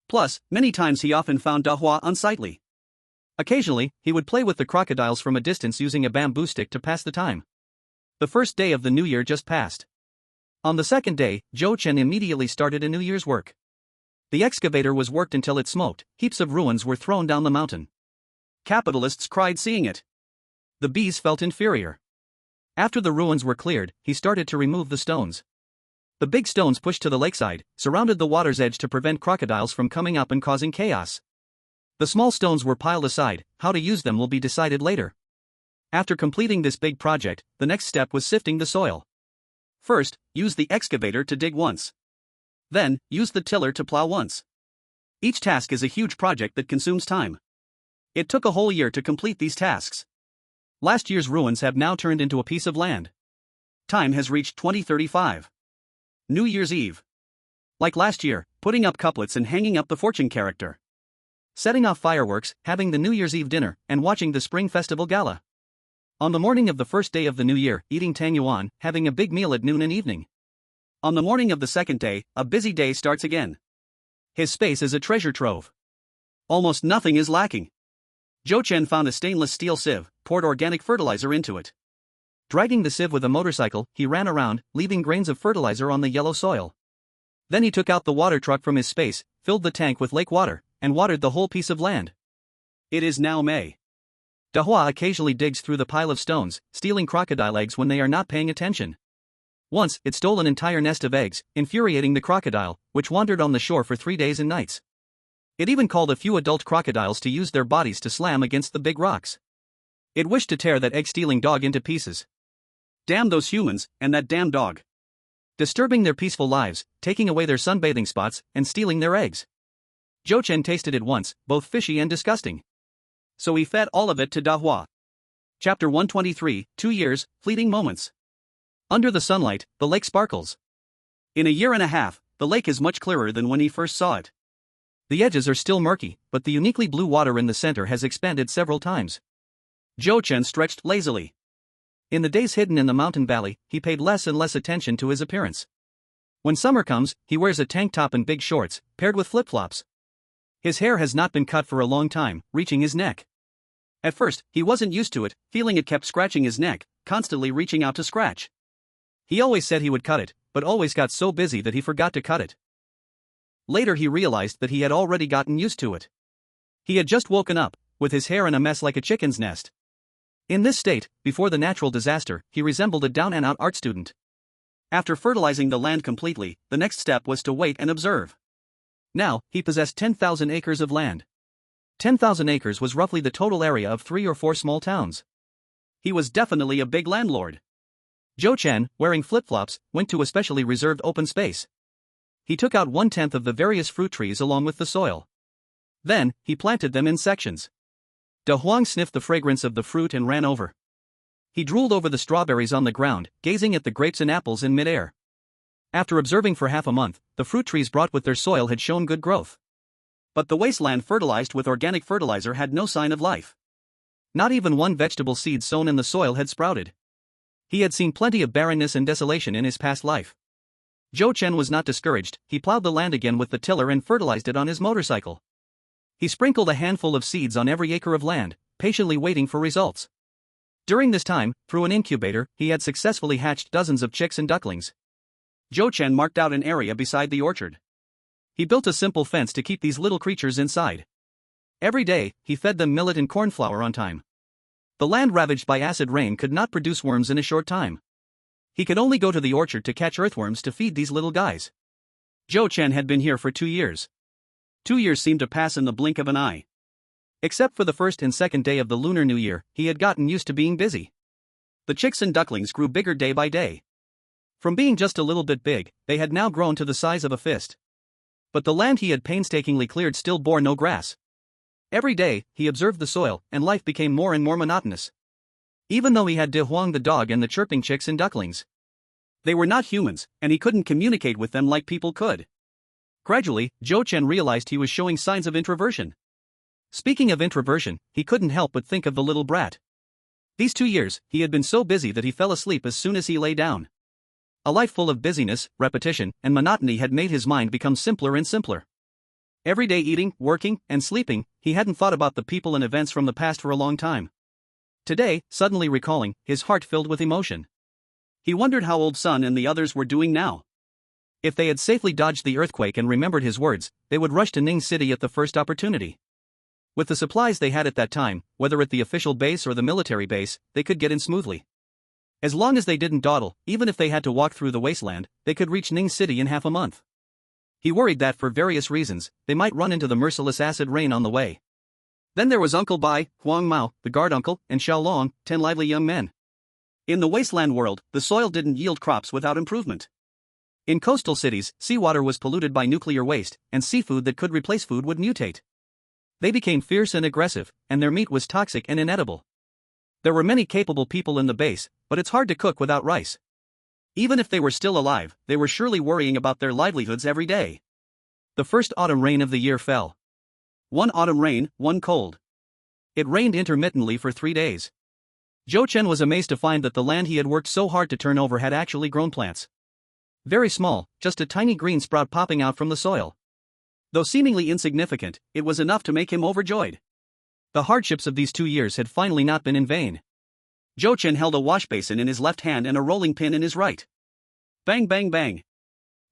Plus, many times he often found Dahua unsightly. Occasionally, he would play with the crocodiles from a distance using a bamboo stick to pass the time. The first day of the new year just passed. On the second day, Jochen immediately started a New Year's work. The excavator was worked until it smoked, heaps of ruins were thrown down the mountain. Capitalists cried seeing it. The bees felt inferior. After the ruins were cleared, he started to remove the stones. The big stones pushed to the lakeside, surrounded the water's edge to prevent crocodiles from coming up and causing chaos. The small stones were piled aside, how to use them will be decided later. After completing this big project, the next step was sifting the soil. First, use the excavator to dig once. Then, use the tiller to plow once. Each task is a huge project that consumes time. It took a whole year to complete these tasks. Last year's ruins have now turned into a piece of land. Time has reached 2035. New Year's Eve. Like last year, putting up couplets and hanging up the fortune character. Setting off fireworks, having the New Year's Eve dinner, and watching the Spring Festival Gala. On the morning of the first day of the new year, eating tangyuan, having a big meal at noon and evening. On the morning of the second day, a busy day starts again. His space is a treasure trove. Almost nothing is lacking. Jochen found a stainless steel sieve, poured organic fertilizer into it. Dragging the sieve with a motorcycle, he ran around, leaving grains of fertilizer on the yellow soil. Then he took out the water truck from his space, filled the tank with lake water, and watered the whole piece of land. It is now May. Dahua occasionally digs through the pile of stones, stealing crocodile eggs when they are not paying attention. Once, it stole an entire nest of eggs, infuriating the crocodile, which wandered on the shore for 3 days and nights. It even called a few adult crocodiles to use their bodies to slam against the big rocks. It wished to tear that egg-stealing dog into pieces. Damn those humans, and that damn dog. Disturbing their peaceful lives, taking away their sunbathing spots, and stealing their eggs. Jochen tasted it once, both fishy and disgusting. So he fed all of it to Dahua. Chapter 123, 2 years, fleeting moments. Under the sunlight, the lake sparkles. In a year and a half, the lake is much clearer than when he first saw it. The edges are still murky, but the uniquely blue water in the center has expanded several times. Jochen stretched lazily. In the days hidden in the mountain valley, he paid less and less attention to his appearance. When summer comes, he wears a tank top and big shorts, paired with flip-flops. His hair has not been cut for a long time, reaching his neck. At first, he wasn't used to it, feeling it kept scratching his neck, constantly reaching out to scratch. He always said he would cut it, but always got so busy that he forgot to cut it. Later he realized that he had already gotten used to it. He had just woken up, with his hair in a mess like a chicken's nest. In this state, before the natural disaster, he resembled a down-and-out art student. After fertilizing the land completely, the next step was to wait and observe. Now, he possessed 10,000 acres of land. 10,000 acres was roughly the total area of 3 or 4 small towns. He was definitely a big landlord. Zhou Chen, wearing flip-flops, went to a specially reserved open space. He took out 1/10 of the various fruit trees along with the soil. Then, he planted them in sections. De Huang sniffed the fragrance of the fruit and ran over. He drooled over the strawberries on the ground, gazing at the grapes and apples in midair. After observing for half a month, the fruit trees brought with their soil had shown good growth. But the wasteland fertilized with organic fertilizer had no sign of life. Not even one vegetable seed sown in the soil had sprouted. He had seen plenty of barrenness and desolation in his past life. Zhou Chen was not discouraged. He plowed the land again with the tiller and fertilized it on his motorcycle. He sprinkled a handful of seeds on every acre of land, patiently waiting for results. During this time, through an incubator, he had successfully hatched dozens of chicks and ducklings. Zhou Chen marked out an area beside the orchard. He built a simple fence to keep these little creatures inside. Every day, he fed them millet and corn flour on time. The land ravaged by acid rain could not produce worms in a short time. He could only go to the orchard to catch earthworms to feed these little guys. Zhou Chen had been here for 2 years. 2 years seemed to pass in the blink of an eye. Except for the first and second day of the Lunar New Year, he had gotten used to being busy. The chicks and ducklings grew bigger day by day. From being just a little bit big, they had now grown to the size of a fist. But the land he had painstakingly cleared still bore no grass. Every day, he observed the soil, and life became more and more monotonous. Even though he had De Huang the dog and the chirping chicks and ducklings. They were not humans, and he couldn't communicate with them like people could. Gradually, Zhou Chen realized he was showing signs of introversion. Speaking of introversion, he couldn't help but think of the little brat. These 2 years, he had been so busy that he fell asleep as soon as he lay down. A life full of busyness, repetition, and monotony had made his mind become simpler and simpler. Every day eating, working, and sleeping, he hadn't thought about the people and events from the past for a long time. Today, suddenly recalling, his heart filled with emotion. He wondered how Old Sun and the others were doing now. If they had safely dodged the earthquake and remembered his words, they would rush to Ning City at the first opportunity. With the supplies they had at that time, whether at the official base or the military base, they could get in smoothly. As long as they didn't dawdle, even if they had to walk through the wasteland, they could reach Ning City in half a month. He worried that for various reasons, they might run into the merciless acid rain on the way. Then there was Uncle Bai, Huang Mao, the guard uncle, and Xiao Long, 10 lively young men. In the wasteland world, the soil didn't yield crops without improvement. In coastal cities, seawater was polluted by nuclear waste, and seafood that could replace food would mutate. They became fierce and aggressive, and their meat was toxic and inedible. There were many capable people in the base, but it's hard to cook without rice. Even if they were still alive, they were surely worrying about their livelihoods every day. The first autumn rain of the year fell. One autumn rain, one cold. It rained intermittently for 3 days. Zhou Chen was amazed to find that the land he had worked so hard to turn over had actually grown plants. Very small, just a tiny green sprout popping out from the soil. Though seemingly insignificant, it was enough to make him overjoyed. The hardships of these 2 years had finally not been in vain. Zhou Chen held a wash basin in his left hand and a rolling pin in his right. Bang bang bang.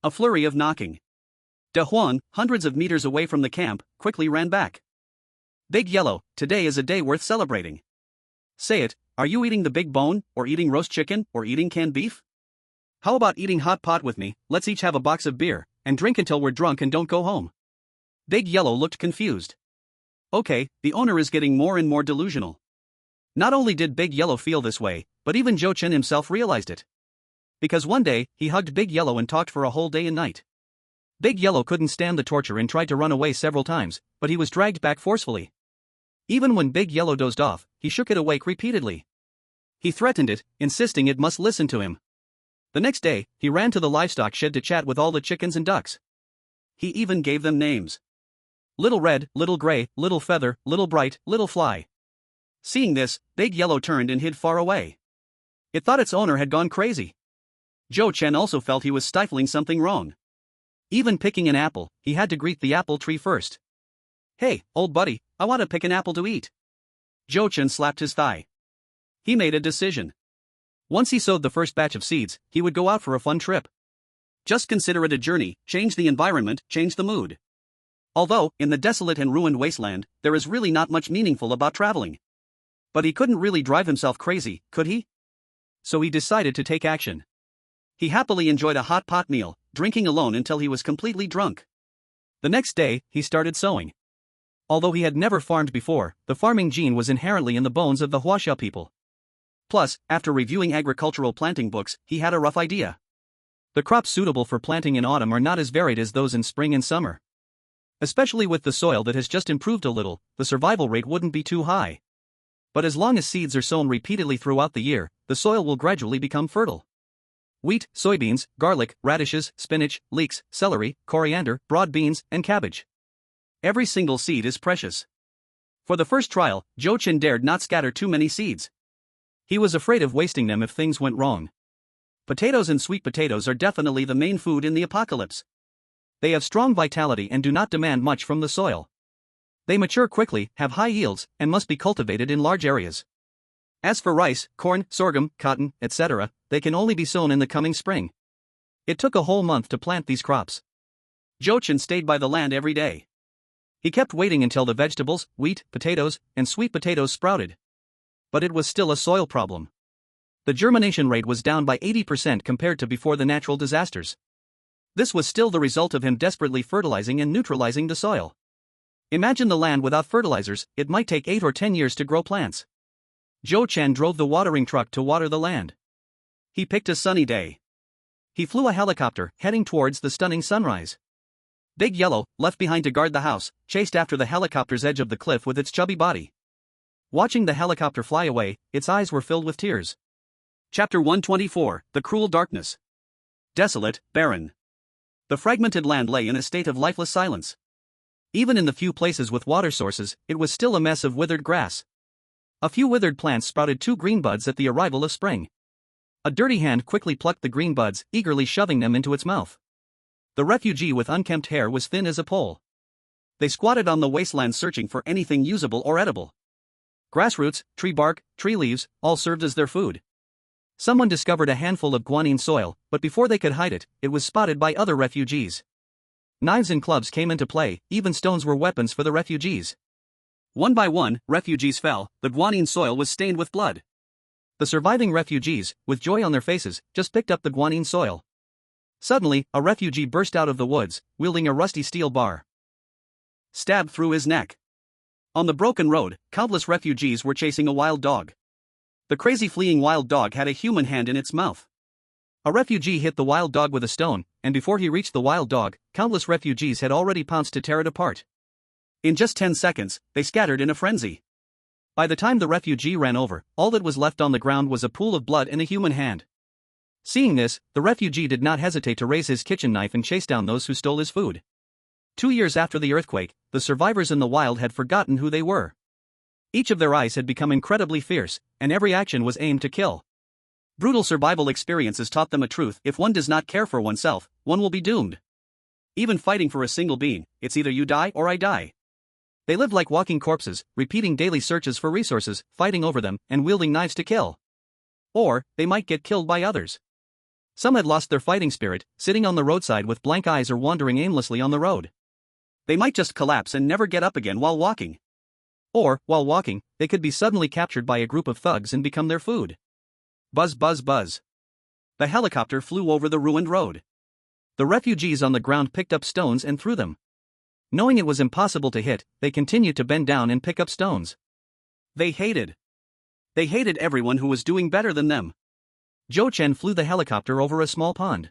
A flurry of knocking. De Huang, hundreds of meters away from the camp, quickly ran back. Big Yellow, today is a day worth celebrating. Say it, are you eating the big bone, or eating roast chicken, or eating canned beef? How about eating hot pot with me? Let's each have a box of beer, and drink until we're drunk and don't go home. Big Yellow looked confused. Okay, the owner is getting more and more delusional. Not only did Big Yellow feel this way, but even Zhou Chen himself realized it. Because one day, he hugged Big Yellow and talked for a whole day and night. Big Yellow couldn't stand the torture and tried to run away several times, but he was dragged back forcefully. Even when Big Yellow dozed off, he shook it awake repeatedly. He threatened it, insisting it must listen to him. The next day, he ran to the livestock shed to chat with all the chickens and ducks. He even gave them names. Little Red, Little Gray, Little Feather, Little Bright, Little Fly. Seeing this, Big Yellow turned and hid far away. It thought its owner had gone crazy. Zhou Chen also felt he was stifling something wrong. Even picking an apple, he had to greet the apple tree first. Hey, old buddy, I want to pick an apple to eat. Zhou Chen slapped his thigh. He made a decision. Once he sowed the first batch of seeds, he would go out for a fun trip. Just consider it a journey, change the environment, change the mood. Although, in the desolate and ruined wasteland, there is really not much meaningful about traveling. But he couldn't really drive himself crazy, could he? So he decided to take action. He happily enjoyed a hot pot meal, drinking alone until he was completely drunk. The next day, he started sowing. Although he had never farmed before, the farming gene was inherently in the bones of the Huaxiao people. Plus, after reviewing agricultural planting books, he had a rough idea. The crops suitable for planting in autumn are not as varied as those in spring and summer. Especially with the soil that has just improved a little, the survival rate wouldn't be too high. But as long as seeds are sown repeatedly throughout the year, the soil will gradually become fertile. Wheat, soybeans, garlic, radishes, spinach, leeks, celery, coriander, broad beans, and cabbage. Every single seed is precious. For the first trial, Zhou Qin dared not scatter too many seeds. He was afraid of wasting them if things went wrong. Potatoes and sweet potatoes are definitely the main food in the apocalypse. They have strong vitality and do not demand much from the soil. They mature quickly, have high yields, and must be cultivated in large areas. As for rice, corn, sorghum, cotton, etc., they can only be sown in the coming spring. It took a whole month to plant these crops. Zhou Qin stayed by the land every day. He kept waiting until the vegetables, wheat, potatoes, and sweet potatoes sprouted. But it was still a soil problem. The germination rate was down by 80% compared to before the natural disasters. This was still the result of him desperately fertilizing and neutralizing the soil. Imagine the land without fertilizers, it might take 8 or 10 years to grow plants. Zhou Chen drove the watering truck to water the land. He picked a sunny day. He flew a helicopter, heading towards the stunning sunrise. Big Yellow, left behind to guard the house, chased after the helicopter's edge of the cliff with its chubby body. Watching the helicopter fly away, its eyes were filled with tears. Chapter 124, The Cruel Darkness. Desolate, barren. The fragmented land lay in a state of lifeless silence. Even in the few places with water sources, it was still a mess of withered grass. A few withered plants sprouted 2 green buds at the arrival of spring. A dirty hand quickly plucked the green buds, eagerly shoving them into its mouth. The refugee with unkempt hair was thin as a pole. They squatted on the wasteland searching for anything usable or edible. Grass roots, tree bark, tree leaves, all served as their food. Someone discovered a handful of guanine soil, but before they could hide it, it was spotted by other refugees. Knives and clubs came into play, even stones were weapons for the refugees. One by one, refugees fell, the guanine soil was stained with blood. The surviving refugees, with joy on their faces, just picked up the guanine soil. Suddenly, a refugee burst out of the woods, wielding a rusty steel bar. Stabbed through his neck. On the broken road, countless refugees were chasing a wild dog. The crazy fleeing wild dog had a human hand in its mouth. A refugee hit the wild dog with a stone, and before he reached the wild dog, countless refugees had already pounced to tear it apart. In just 10 seconds, they scattered in a frenzy. By the time the refugee ran over, all that was left on the ground was a pool of blood and a human hand. Seeing this, the refugee did not hesitate to raise his kitchen knife and chase down those who stole his food. 2 years after the earthquake, the survivors in the wild had forgotten who they were. Each of their eyes had become incredibly fierce, and every action was aimed to kill. Brutal survival experiences taught them a truth: if one does not care for oneself, one will be doomed. Even fighting for a single being, it's either you die or I die. They lived like walking corpses, repeating daily searches for resources, fighting over them, and wielding knives to kill. Or, they might get killed by others. Some had lost their fighting spirit, sitting on the roadside with blank eyes or wandering aimlessly on the road. They might just collapse and never get up again while walking. Or, while walking, they could be suddenly captured by a group of thugs and become their food. Buzz buzz buzz. The helicopter flew over the ruined road. The refugees on the ground picked up stones and threw them. Knowing it was impossible to hit, they continued to bend down and pick up stones. They hated everyone who was doing better than them. Zhou Chen flew the helicopter over a small pond.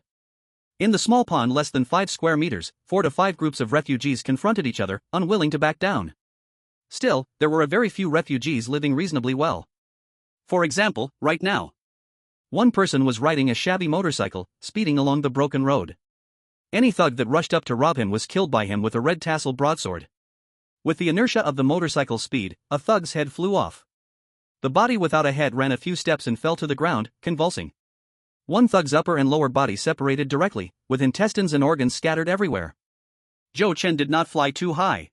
In the small pond, less than 5 square meters, 4 to 5 groups of refugees confronted each other, unwilling to back down. Still, there were a very few refugees living reasonably well. For example, right now. One person was riding a shabby motorcycle, speeding along the broken road. Any thug that rushed up to rob him was killed by him with a red tassel broadsword. With the inertia of the motorcycle's speed, a thug's head flew off. The body without a head ran a few steps and fell to the ground, convulsing. One thug's upper and lower body separated directly, with intestines and organs scattered everywhere. Zhou Chen did not fly too high.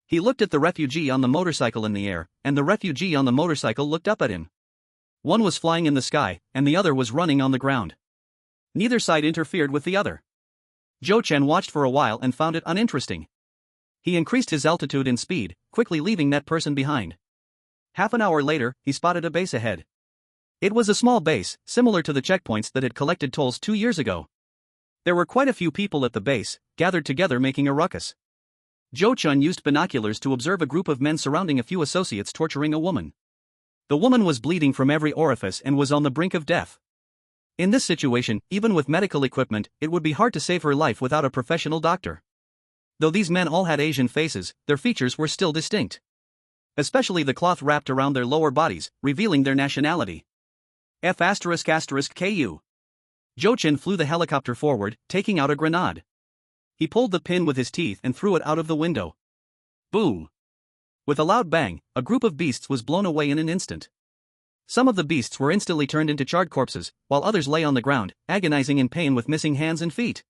He looked at the refugee on the motorcycle in the air, and the refugee on the motorcycle looked up at him. One was flying in the sky, and the other was running on the ground. Neither side interfered with the other. Zhou Chen watched for a while and found it uninteresting. He increased his altitude and speed, quickly leaving that person behind. Half an hour later, he spotted a base ahead. It was a small base, similar to the checkpoints that had collected tolls 2 years ago. There were quite a few people at the base, gathered together making a ruckus. Zhou Chen used binoculars to observe a group of men surrounding a few associates torturing a woman. The woman was bleeding from every orifice and was on the brink of death. In this situation, even with medical equipment, it would be hard to save her life without a professional doctor. Though these men all had Asian faces, their features were still distinct. Especially the cloth wrapped around their lower bodies, revealing their nationality. F***KU. Jochin flew the helicopter forward, taking out a grenade. He pulled the pin with his teeth and threw it out of the window. Boom! With a loud bang, a group of beasts was blown away in an instant. Some of the beasts were instantly turned into charred corpses, while others lay on the ground, agonizing in pain with missing hands and feet.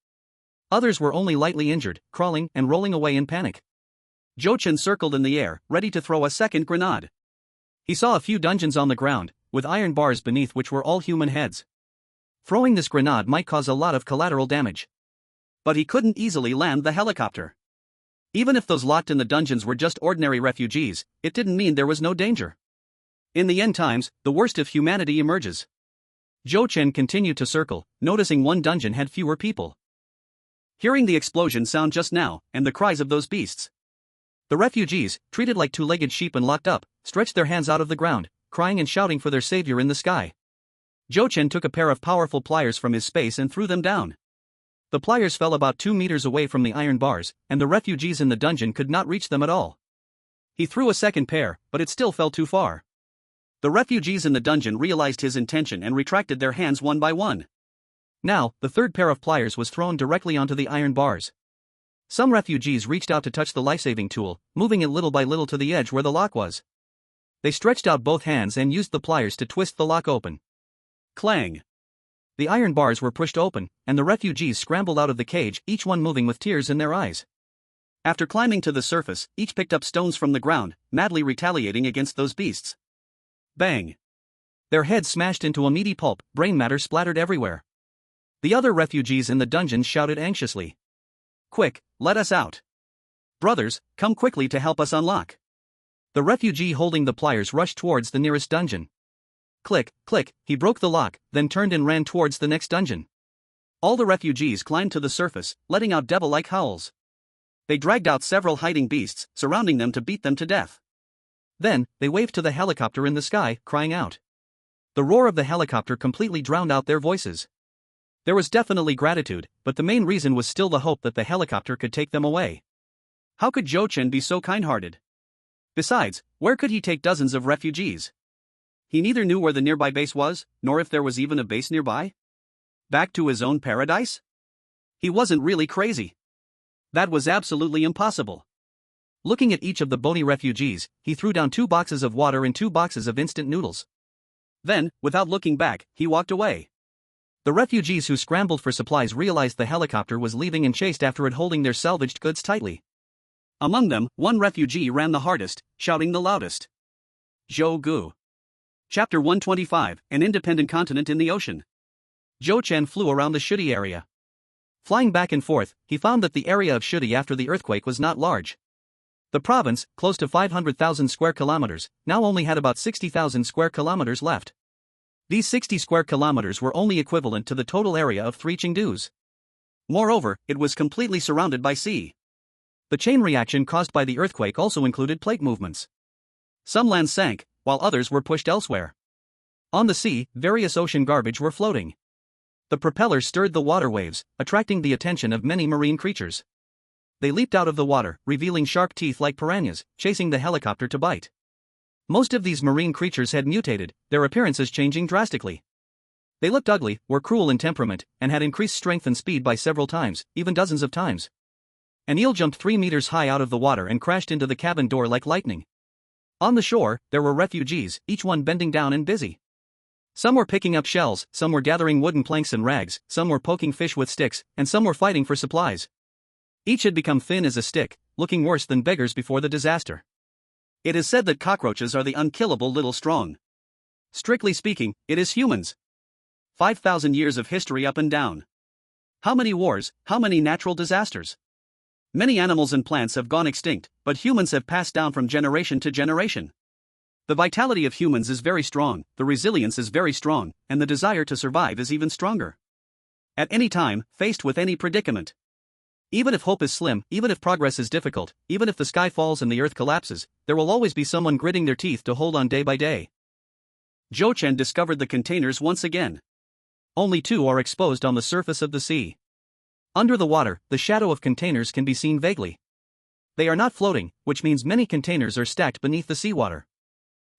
Others were only lightly injured, crawling and rolling away in panic. Jochin circled in the air, ready to throw a second grenade. He saw a few dungeons on the ground, with iron bars beneath which were all human heads. Throwing this grenade might cause a lot of collateral damage. But he couldn't easily land the helicopter. Even if those locked in the dungeons were just ordinary refugees, it didn't mean there was no danger. In the end times, the worst of humanity emerges. Jochin continued to circle, noticing one dungeon had fewer people. Hearing the explosion sound just now, and the cries of those beasts. The refugees, treated like two-legged sheep and locked up, stretched their hands out of the ground, crying and shouting for their savior in the sky. Jochin took a pair of powerful pliers from his space and threw them down. The pliers fell about 2 meters away from the iron bars, and the refugees in the dungeon could not reach them at all. He threw a second pair, but it still fell too far. The refugees in the dungeon realized his intention and retracted their hands one by one. Now, the third pair of pliers was thrown directly onto the iron bars. Some refugees reached out to touch the life-saving tool, moving it little by little to the edge where the lock was. They stretched out both hands and used the pliers to twist the lock open. Clang! The iron bars were pushed open, and the refugees scrambled out of the cage, each one moving with tears in their eyes. After climbing to the surface, each picked up stones from the ground, madly retaliating against those beasts. Bang! Their heads smashed into a meaty pulp, brain matter splattered everywhere. The other refugees in the dungeon shouted anxiously. Quick, let us out. Brothers, come quickly to help us unlock. The refugee holding the pliers rushed towards the nearest dungeon. Click, click, he broke the lock, then turned and ran towards the next dungeon. All the refugees climbed to the surface, letting out devil-like howls. They dragged out several hiding beasts, surrounding them to beat them to death. Then, they waved to the helicopter in the sky, crying out. The roar of the helicopter completely drowned out their voices. There was definitely gratitude, but the main reason was still the hope that the helicopter could take them away. How could Jochin be so kind-hearted? Besides, where could he take dozens of refugees? He neither knew where the nearby base was, nor if there was even a base nearby. Back to his own paradise? He wasn't really crazy. That was absolutely impossible. Looking at each of the bony refugees, he threw down 2 boxes of water and 2 boxes of instant noodles. Then, without looking back, he walked away. The refugees who scrambled for supplies realized the helicopter was leaving and chased after it, holding their salvaged goods tightly. Among them, one refugee ran the hardest, shouting the loudest. Zhou. Chapter 125, An Independent Continent in the Ocean. Jochin flew around the Shudi area. Flying back and forth, he found that the area of Shudi after the earthquake was not large. The province, close to 500,000 square kilometers, now only had about 60,000 square kilometers left. These 60 square kilometers were only equivalent to the total area of 3 Chengdus. Moreover, it was completely surrounded by sea. The chain reaction caused by the earthquake also included plate movements. Some land sank, while others were pushed elsewhere. On the sea, various ocean garbage were floating. The propellers stirred the water waves, attracting the attention of many marine creatures. They leaped out of the water, revealing sharp teeth like piranhas, chasing the helicopter to bite. Most of these marine creatures had mutated, their appearances changing drastically. They looked ugly, were cruel in temperament, and had increased strength and speed by several times, even dozens of times. An eel jumped 3 meters high out of the water and crashed into the cabin door like lightning. On the shore, there were refugees, each one bending down and busy. Some were picking up shells, some were gathering wooden planks and rags, some were poking fish with sticks, and some were fighting for supplies. Each had become thin as a stick, looking worse than beggars before the disaster. It is said that cockroaches are the unkillable little strong. Strictly speaking, it is humans. 5,000 years of history up and down. How many wars, how many natural disasters? Many animals and plants have gone extinct, but humans have passed down from generation to generation. The vitality of humans is very strong, the resilience is very strong, and the desire to survive is even stronger. At any time, faced with any predicament. Even if hope is slim, even if progress is difficult, even if the sky falls and the earth collapses, there will always be someone gritting their teeth to hold on day by day. Zhou Chen discovered the containers once again. Only 2 are exposed on the surface of the sea. Under the water, the shadow of containers can be seen vaguely. They are not floating, which means many containers are stacked beneath the seawater.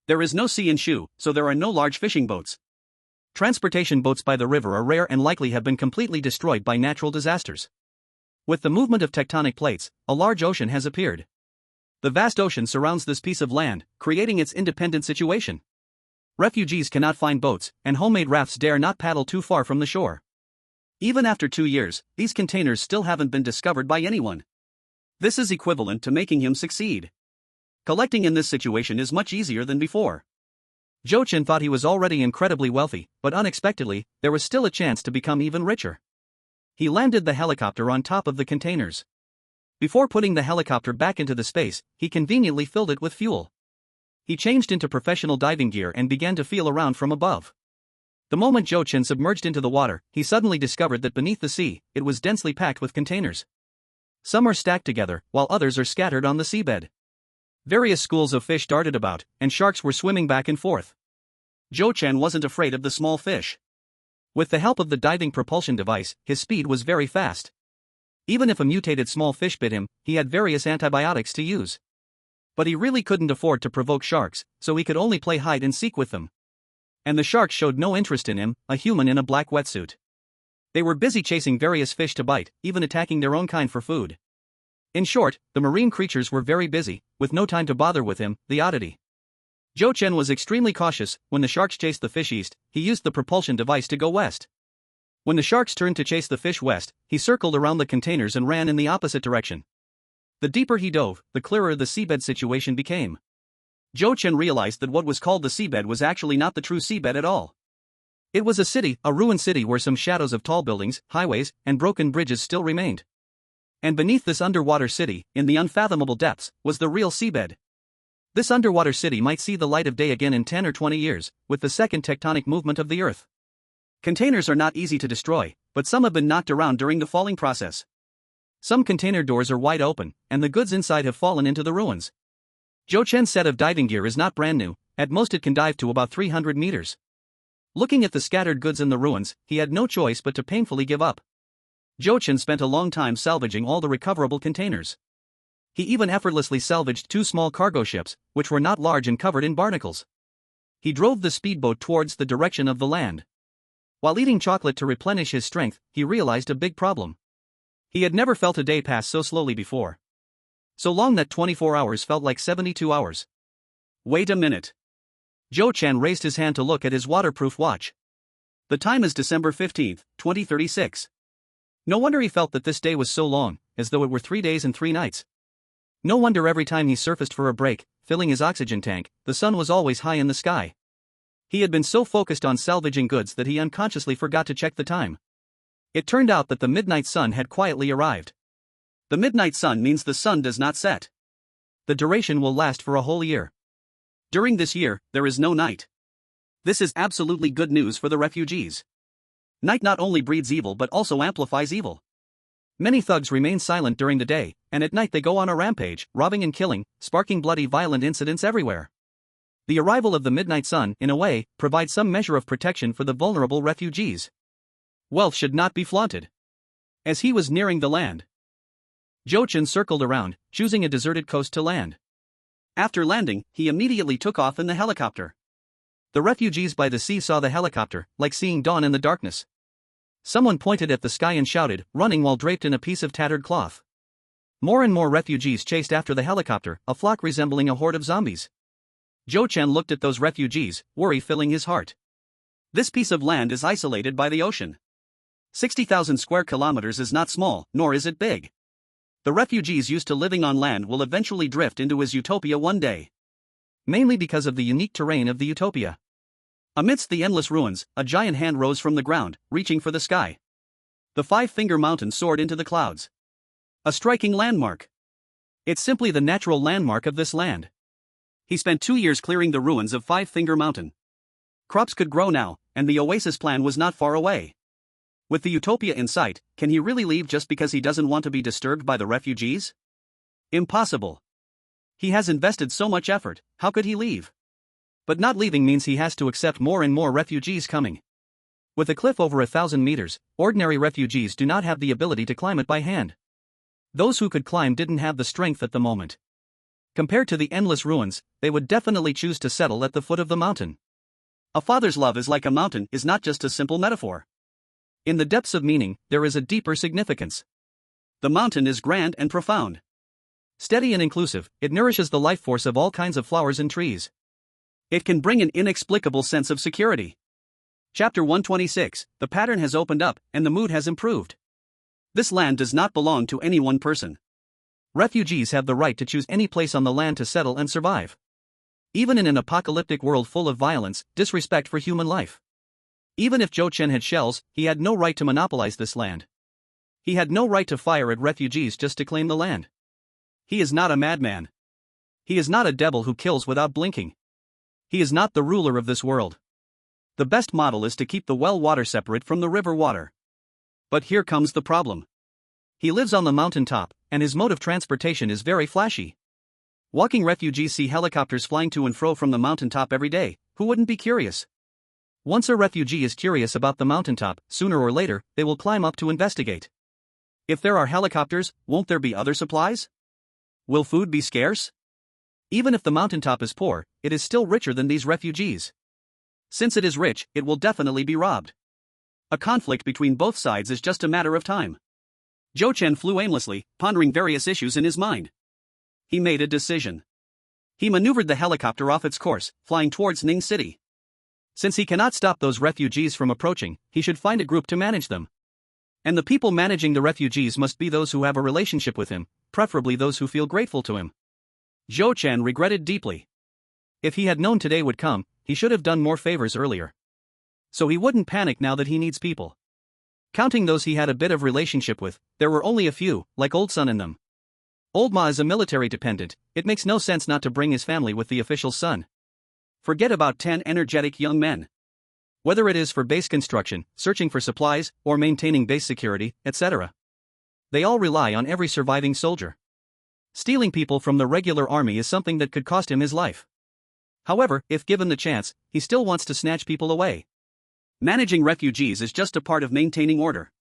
There is no sea in Shu, so there are no large fishing boats. Transportation boats by the river are rare and likely have been completely destroyed by natural disasters. With the movement of tectonic plates, a large ocean has appeared. The vast ocean surrounds this piece of land, creating its independent situation. Refugees cannot find boats, and homemade rafts dare not paddle too far from the shore. Even after 2 years, these containers still haven't been discovered by anyone. This is equivalent to making him succeed. Collecting in this situation is much easier than before. Zhou Chen thought he was already incredibly wealthy, but unexpectedly, there was still a chance to become even richer. He landed the helicopter on top of the containers. Before putting the helicopter back into the space, he conveniently filled it with fuel. He changed into professional diving gear and began to feel around from above. The moment Zhou Chen submerged into the water, he suddenly discovered that beneath the sea, it was densely packed with containers. Some are stacked together, while others are scattered on the seabed. Various schools of fish darted about, and sharks were swimming back and forth. Zhou Chen wasn't afraid of the small fish. With the help of the diving propulsion device, his speed was very fast. Even if a mutated small fish bit him, he had various antibiotics to use. But he really couldn't afford to provoke sharks, so he could only play hide and seek with them. And the sharks showed no interest in him, a human in a black wetsuit. They were busy chasing various fish to bite, even attacking their own kind for food. In short, the marine creatures were very busy, with no time to bother with him, the oddity. Zhou Chen was extremely cautious. When the sharks chased the fish east, he used the propulsion device to go west. When the sharks turned to chase the fish west, he circled around the containers and ran in the opposite direction. The deeper he dove, the clearer the seabed situation became. Zhou Chen realized that what was called the seabed was actually not the true seabed at all. It was a city, a ruined city where some shadows of tall buildings, highways, and broken bridges still remained. And beneath this underwater city, in the unfathomable depths, was the real seabed. This underwater city might see the light of day again in 10 or 20 years, with the second tectonic movement of the Earth. Containers are not easy to destroy, but some have been knocked around during the falling process. Some container doors are wide open, and the goods inside have fallen into the ruins. Zhou Chen's set of diving gear is not brand new, at most it can dive to about 300 meters. Looking at the scattered goods in the ruins, he had no choice but to painfully give up. Zhou Chen spent a long time salvaging all the recoverable containers. He even effortlessly salvaged 2 small cargo ships, which were not large and covered in barnacles. He drove the speedboat towards the direction of the land. While eating chocolate to replenish his strength, he realized a big problem. He had never felt a day pass so slowly before. So long that 24 hours felt like 72 hours. Wait a minute. Zhou Chen raised his hand to look at his waterproof watch. The time is December 15, 2036. No wonder he felt that this day was so long, as though it were 3 days and 3 nights. No wonder every time he surfaced for a break, filling his oxygen tank, the sun was always high in the sky. He had been so focused on salvaging goods that he unconsciously forgot to check the time. It turned out that the midnight sun had quietly arrived. The midnight sun means the sun does not set. The duration will last for a whole year. During this year, there is no night. This is absolutely good news for the refugees. Night not only breeds evil but also amplifies evil. Many thugs remain silent during the day, and at night they go on a rampage, robbing and killing, sparking bloody violent incidents everywhere. The arrival of the midnight sun, in a way, provides some measure of protection for the vulnerable refugees. Wealth should not be flaunted. As he was nearing the land, Zhou Chen circled around, choosing a deserted coast to land. After landing, he immediately took off in the helicopter. The refugees by the sea saw the helicopter, like seeing dawn in the darkness. Someone pointed at the sky and shouted, running while draped in a piece of tattered cloth. More and more refugees chased after the helicopter, a flock resembling a horde of zombies. Zhou Chen looked at those refugees, worry filling his heart. This piece of land is isolated by the ocean. 60,000 square kilometers is not small, nor is it big. The refugees used to living on land will eventually drift into his utopia one day. Mainly because of the unique terrain of the utopia. Amidst the endless ruins, a giant hand rose from the ground, reaching for the sky. The 5-finger mountain soared into the clouds. A striking landmark. It's simply the natural landmark of this land. He spent 2 years clearing the ruins of 5-finger mountain. Crops could grow now, and the oasis plan was not far away. With the utopia in sight, can he really leave just because he doesn't want to be disturbed by the refugees? Impossible. He has invested so much effort, how could he leave? But not leaving means he has to accept more and more refugees coming. With a cliff over 1,000 meters, ordinary refugees do not have the ability to climb it by hand. Those who could climb didn't have the strength at the moment. Compared to the endless ruins, they would definitely choose to settle at the foot of the mountain. A father's love is like a mountain is not just a simple metaphor. In the depths of meaning, there is a deeper significance. The mountain is grand and profound. Steady and inclusive, it nourishes the life force of all kinds of flowers and trees. It can bring an inexplicable sense of security. Chapter 126, the pattern has opened up, and the mood has improved. This land does not belong to any one person. Refugees have the right to choose any place on the land to settle and survive. Even in an apocalyptic world full of violence, disrespect for human life. Even if Zhou Chen had shells, he had no right to monopolize this land. He had no right to fire at refugees just to claim the land. He is not a madman. He is not a devil who kills without blinking. He is not the ruler of this world. The best model is to keep the well water separate from the river water. But here comes the problem. He lives on the mountaintop, and his mode of transportation is very flashy. Walking refugees see helicopters flying to and fro from the mountaintop every day. Who wouldn't be curious? Once a refugee is curious about the mountaintop, sooner or later, they will climb up to investigate. If there are helicopters, won't there be other supplies? Will food be scarce? Even if the mountaintop is poor, it is still richer than these refugees. Since it is rich, it will definitely be robbed. A conflict between both sides is just a matter of time. Zhou Chen flew aimlessly, pondering various issues in his mind. He made a decision. He maneuvered the helicopter off its course, flying towards Ning City. Since he cannot stop those refugees from approaching, he should find a group to manage them. And the people managing the refugees must be those who have a relationship with him, preferably those who feel grateful to him. Zhou Chen regretted deeply. If he had known today would come, he should have done more favors earlier. So he wouldn't panic now that he needs people. Counting those he had a bit of relationship with, there were only a few, like Old Son in them. Old Ma is a military dependent, it makes no sense not to bring his family with the official son. Forget about 10 energetic young men. Whether it is for base construction, searching for supplies, or maintaining base security, etc. They all rely on every surviving soldier. Stealing people from the regular army is something that could cost him his life. However, if given the chance, he still wants to snatch people away. Managing refugees is just a part of maintaining order.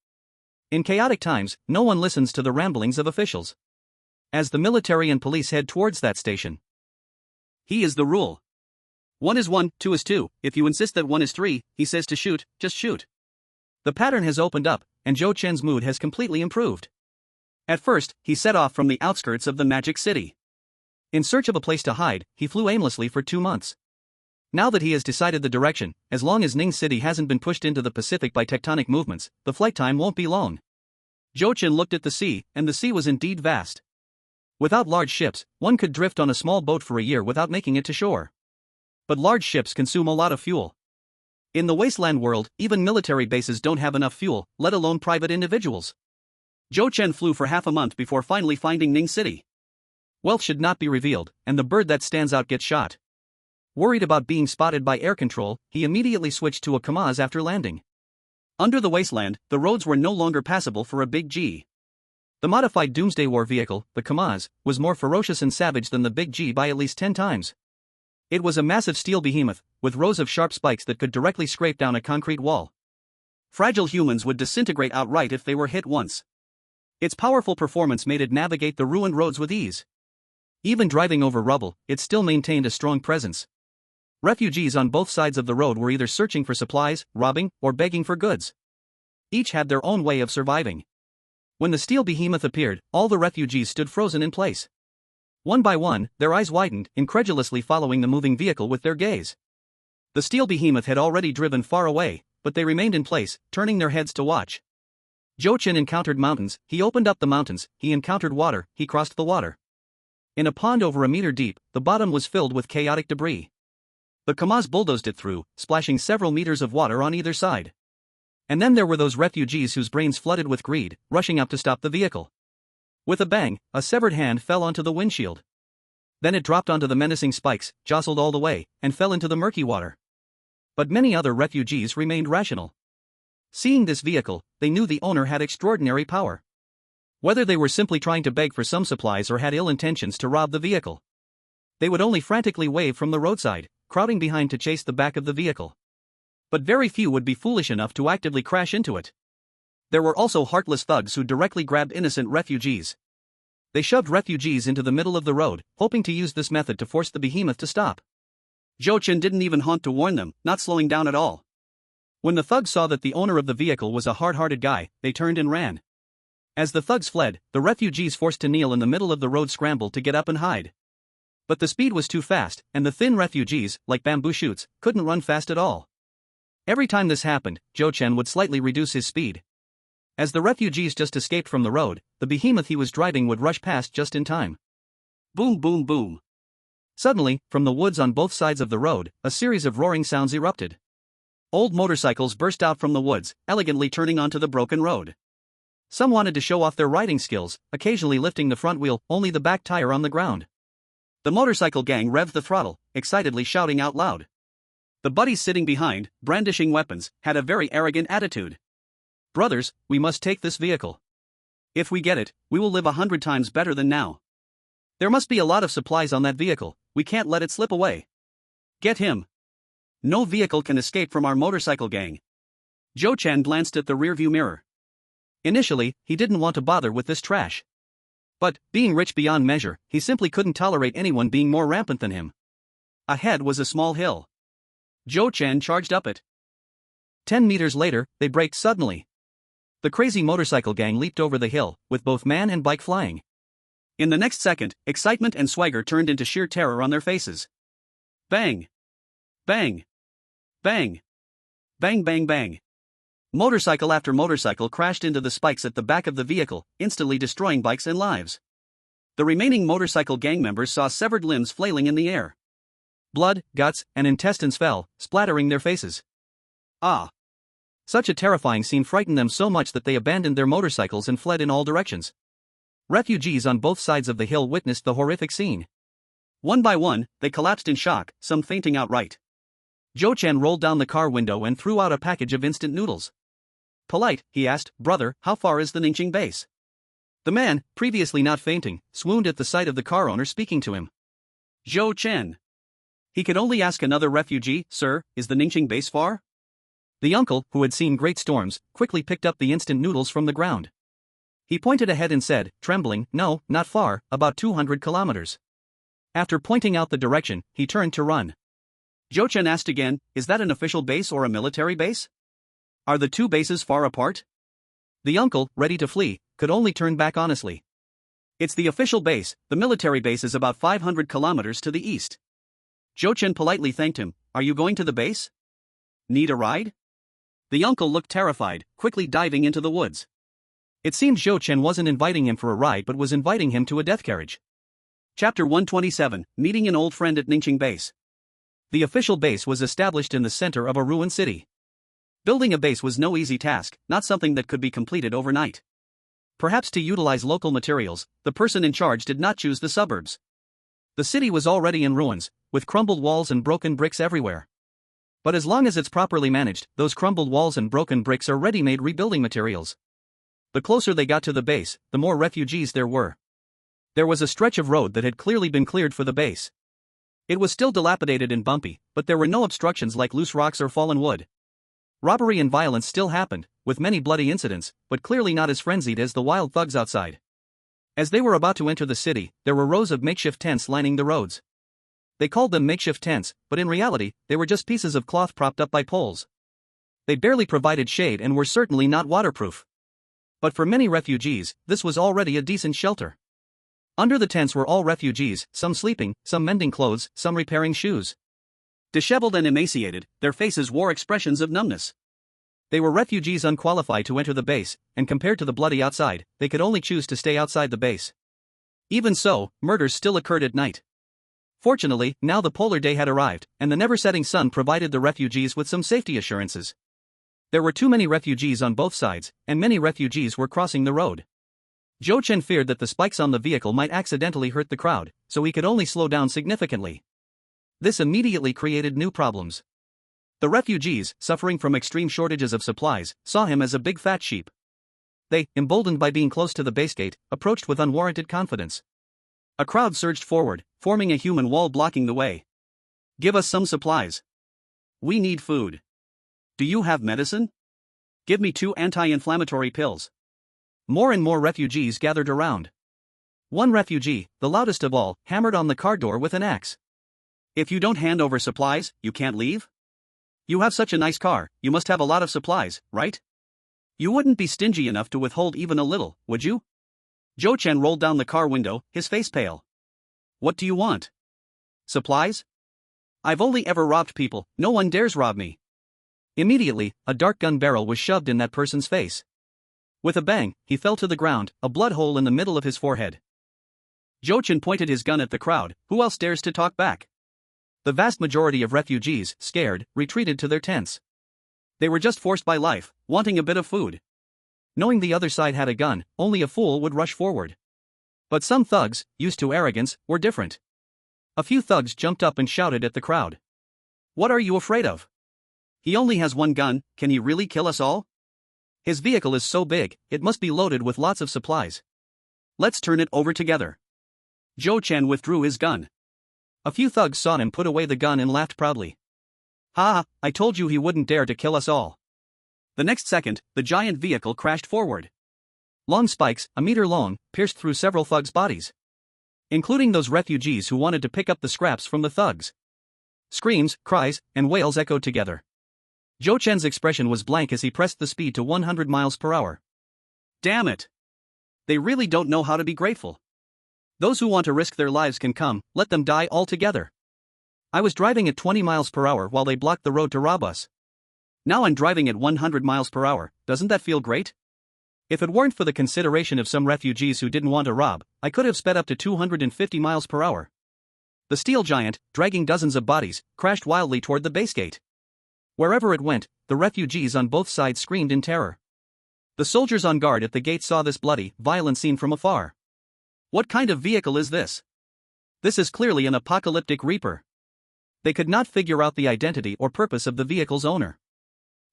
In chaotic times, no one listens to the ramblings of officials. As the military and police head towards that station, he is the rule. 1 is 1, 2 is 2, if you insist that 1 is 3, he says to shoot, just shoot. The pattern has opened up, and Zhou Chen's mood has completely improved. At first, he set off from the outskirts of the Magic City. In search of a place to hide, he flew aimlessly for 2 months. Now that he has decided the direction, as long as Ning City hasn't been pushed into the Pacific by tectonic movements, the flight time won't be long. Zhou Chen looked at the sea, and the sea was indeed vast. Without large ships, one could drift on a small boat for a year without making it to shore. But large ships consume a lot of fuel. In the wasteland world, even military bases don't have enough fuel, let alone private individuals. Zhou Chen flew for half a month before finally finding Ning City. Wealth should not be revealed, and the bird that stands out gets shot. Worried about being spotted by air control, he immediately switched to a Kamaz after landing. Under the wasteland, the roads were no longer passable for a Big G. The modified Doomsday War vehicle, the Kamaz, was more ferocious and savage than the Big G by at least 10 times. It was a massive steel behemoth, with rows of sharp spikes that could directly scrape down a concrete wall. Fragile humans would disintegrate outright if they were hit once. Its powerful performance made it navigate the ruined roads with ease. Even driving over rubble, it still maintained a strong presence. Refugees on both sides of the road were either searching for supplies, robbing, or begging for goods. Each had their own way of surviving. When the steel behemoth appeared, all the refugees stood frozen in place. One by one, their eyes widened, incredulously following the moving vehicle with their gaze. The steel behemoth had already driven far away, but they remained in place, turning their heads to watch. Zhou Chen encountered mountains, he opened up the mountains, he encountered water, he crossed the water. In a pond over a meter deep, the bottom was filled with chaotic debris. The Kamaz bulldozed it through, splashing several meters of water on either side. And then there were those refugees whose brains flooded with greed, rushing up to stop the vehicle. With a bang, a severed hand fell onto the windshield. Then it dropped onto the menacing spikes, jostled all the way, and fell into the murky water. But many other refugees remained rational. Seeing this vehicle, they knew the owner had extraordinary power. Whether they were simply trying to beg for some supplies or had ill intentions to rob the vehicle, they would only frantically wave from the roadside, crowding behind to chase the back of the vehicle. But very few would be foolish enough to actively crash into it. There were also heartless thugs who directly grabbed innocent refugees. They shoved refugees into the middle of the road, hoping to use this method to force the behemoth to stop. Zhou Chen didn't even haunt to warn them, not slowing down at all. When the thugs saw that the owner of the vehicle was a hard-hearted guy, they turned and ran. As the thugs fled, the refugees forced to kneel in the middle of the road scrambled to get up and hide. But the speed was too fast, and the thin refugees, like bamboo shoots, couldn't run fast at all. Every time this happened, Zhou Chen would slightly reduce his speed. As the refugees just escaped from the road, the behemoth he was driving would rush past just in time. Boom boom boom. Suddenly, from the woods on both sides of the road, a series of roaring sounds erupted. Old motorcycles burst out from the woods, elegantly turning onto the broken road. Some wanted to show off their riding skills, occasionally lifting the front wheel, only the back tire on the ground. The motorcycle gang revved the throttle, excitedly shouting out loud. The buddies sitting behind, brandishing weapons, had a very arrogant attitude. Brothers, we must take this vehicle. If we get it, we will live 100 times better than now. There must be a lot of supplies on that vehicle, we can't let it slip away. Get him. No vehicle can escape from our motorcycle gang. Zhou Chen glanced at the rearview mirror. Initially, he didn't want to bother with this trash. But, being rich beyond measure, he simply couldn't tolerate anyone being more rampant than him. Ahead was a small hill. Zhou Chen charged up it. 10 meters later, they braked suddenly. The crazy motorcycle gang leaped over the hill, with both man and bike flying. In the next second, excitement and swagger turned into sheer terror on their faces. Bang! Bang! Bang! Bang bang bang! Motorcycle after motorcycle crashed into the spikes at the back of the vehicle, instantly destroying bikes and lives. The remaining motorcycle gang members saw severed limbs flailing in the air. Blood, guts, and intestines fell, splattering their faces. Ah! Such a terrifying scene frightened them so much that they abandoned their motorcycles and fled in all directions. Refugees on both sides of the hill witnessed the horrific scene. One by one, they collapsed in shock, some fainting outright. Zhou Chen rolled down the car window and threw out a package of instant noodles. Polite, he asked, "Brother, how far is the Ningqing base?" The man, previously not fainting, swooned at the sight of the car owner speaking to him. Zhou Chen. He could only ask another refugee, "Sir, is the Ningqing base far?" The uncle, who had seen great storms, quickly picked up the instant noodles from the ground. He pointed ahead and said, trembling, "No, not far, about 200 kilometers." After pointing out the direction, he turned to run. Zhou Chen asked again, "Is that an official base or a military base? Are the two bases far apart?" The uncle, ready to flee, could only turn back honestly. "It's the official base, the military base is about 500 kilometers to the east." Zhou Chen politely thanked him, "Are you going to the base? Need a ride?" The uncle looked terrified, quickly diving into the woods. It seemed Zhou Chen wasn't inviting him for a ride but was inviting him to a death carriage. Chapter 127, Meeting an Old Friend at Ningqing Base. The official base was established in the center of a ruined city. Building a base was no easy task, not something that could be completed overnight. Perhaps to utilize local materials, the person in charge did not choose the suburbs. The city was already in ruins, with crumbled walls and broken bricks everywhere. But as long as it's properly managed, those crumbled walls and broken bricks are ready-made rebuilding materials. The closer they got to the base, the more refugees there were. There was a stretch of road that had clearly been cleared for the base. It was still dilapidated and bumpy, but there were no obstructions like loose rocks or fallen wood. Robbery and violence still happened, with many bloody incidents, but clearly not as frenzied as the wild thugs outside. As they were about to enter the city, there were rows of makeshift tents lining the roads. They called them makeshift tents, but in reality, they were just pieces of cloth propped up by poles. They barely provided shade and were certainly not waterproof. But for many refugees, this was already a decent shelter. Under the tents were all refugees, some sleeping, some mending clothes, some repairing shoes. Disheveled and emaciated, their faces wore expressions of numbness. They were refugees unqualified to enter the base, and compared to the bloody outside, they could only choose to stay outside the base. Even so, murders still occurred at night. Fortunately, now the polar day had arrived, and the never-setting sun provided the refugees with some safety assurances. There were too many refugees on both sides, and many refugees were crossing the road. Zhou Chen feared that the spikes on the vehicle might accidentally hurt the crowd, so he could only slow down significantly. This immediately created new problems. The refugees, suffering from extreme shortages of supplies, saw him as a big fat sheep. They, emboldened by being close to the base gate, approached with unwarranted confidence. A crowd surged forward, forming a human wall blocking the way. Give us some supplies. We need food. Do you have medicine? Give me 2 anti-inflammatory pills. More and more refugees gathered around. One refugee, the loudest of all, hammered on the car door with an axe. If you don't hand over supplies, you can't leave? You have such a nice car, you must have a lot of supplies, right? You wouldn't be stingy enough to withhold even a little, would you? Joe-chan rolled down the car window, his face pale. What do you want? Supplies? I've only ever robbed people, no one dares rob me. Immediately, a dark gun barrel was shoved in that person's face. With a bang, he fell to the ground, a blood hole in the middle of his forehead. Joe-chan pointed his gun at the crowd. Who else dares to talk back? The vast majority of refugees, scared, retreated to their tents. They were just forced by life, wanting a bit of food. Knowing the other side had a gun, only a fool would rush forward. But some thugs, used to arrogance, were different. A few thugs jumped up and shouted at the crowd. What are you afraid of? He only has one gun, can he really kill us all? His vehicle is so big, it must be loaded with lots of supplies. Let's turn it over together. Joe-chan withdrew his gun. A few thugs saw him put away the gun and laughed proudly. Ha, I told you he wouldn't dare to kill us all. The next second, the giant vehicle crashed forward. Long spikes, a meter long, pierced through several thugs' bodies, including those refugees who wanted to pick up the scraps from the thugs. Screams, cries, and wails echoed together. Joe-chan's expression was blank as he pressed the speed to 100 miles per hour. Damn it! They really don't know how to be grateful. Those who want to risk their lives can come, let them die altogether. I was driving at 20 miles per hour while they blocked the road to rob us. Now I'm driving at 100 miles per hour, doesn't that feel great? If it weren't for the consideration of some refugees who didn't want to rob, I could have sped up to 250 miles per hour. The steel giant, dragging dozens of bodies, crashed wildly toward the base gate. Wherever it went, the refugees on both sides screamed in terror. The soldiers on guard at the gate saw this bloody, violent scene from afar. What kind of vehicle is this? This is clearly an apocalyptic reaper. They could not figure out the identity or purpose of the vehicle's owner.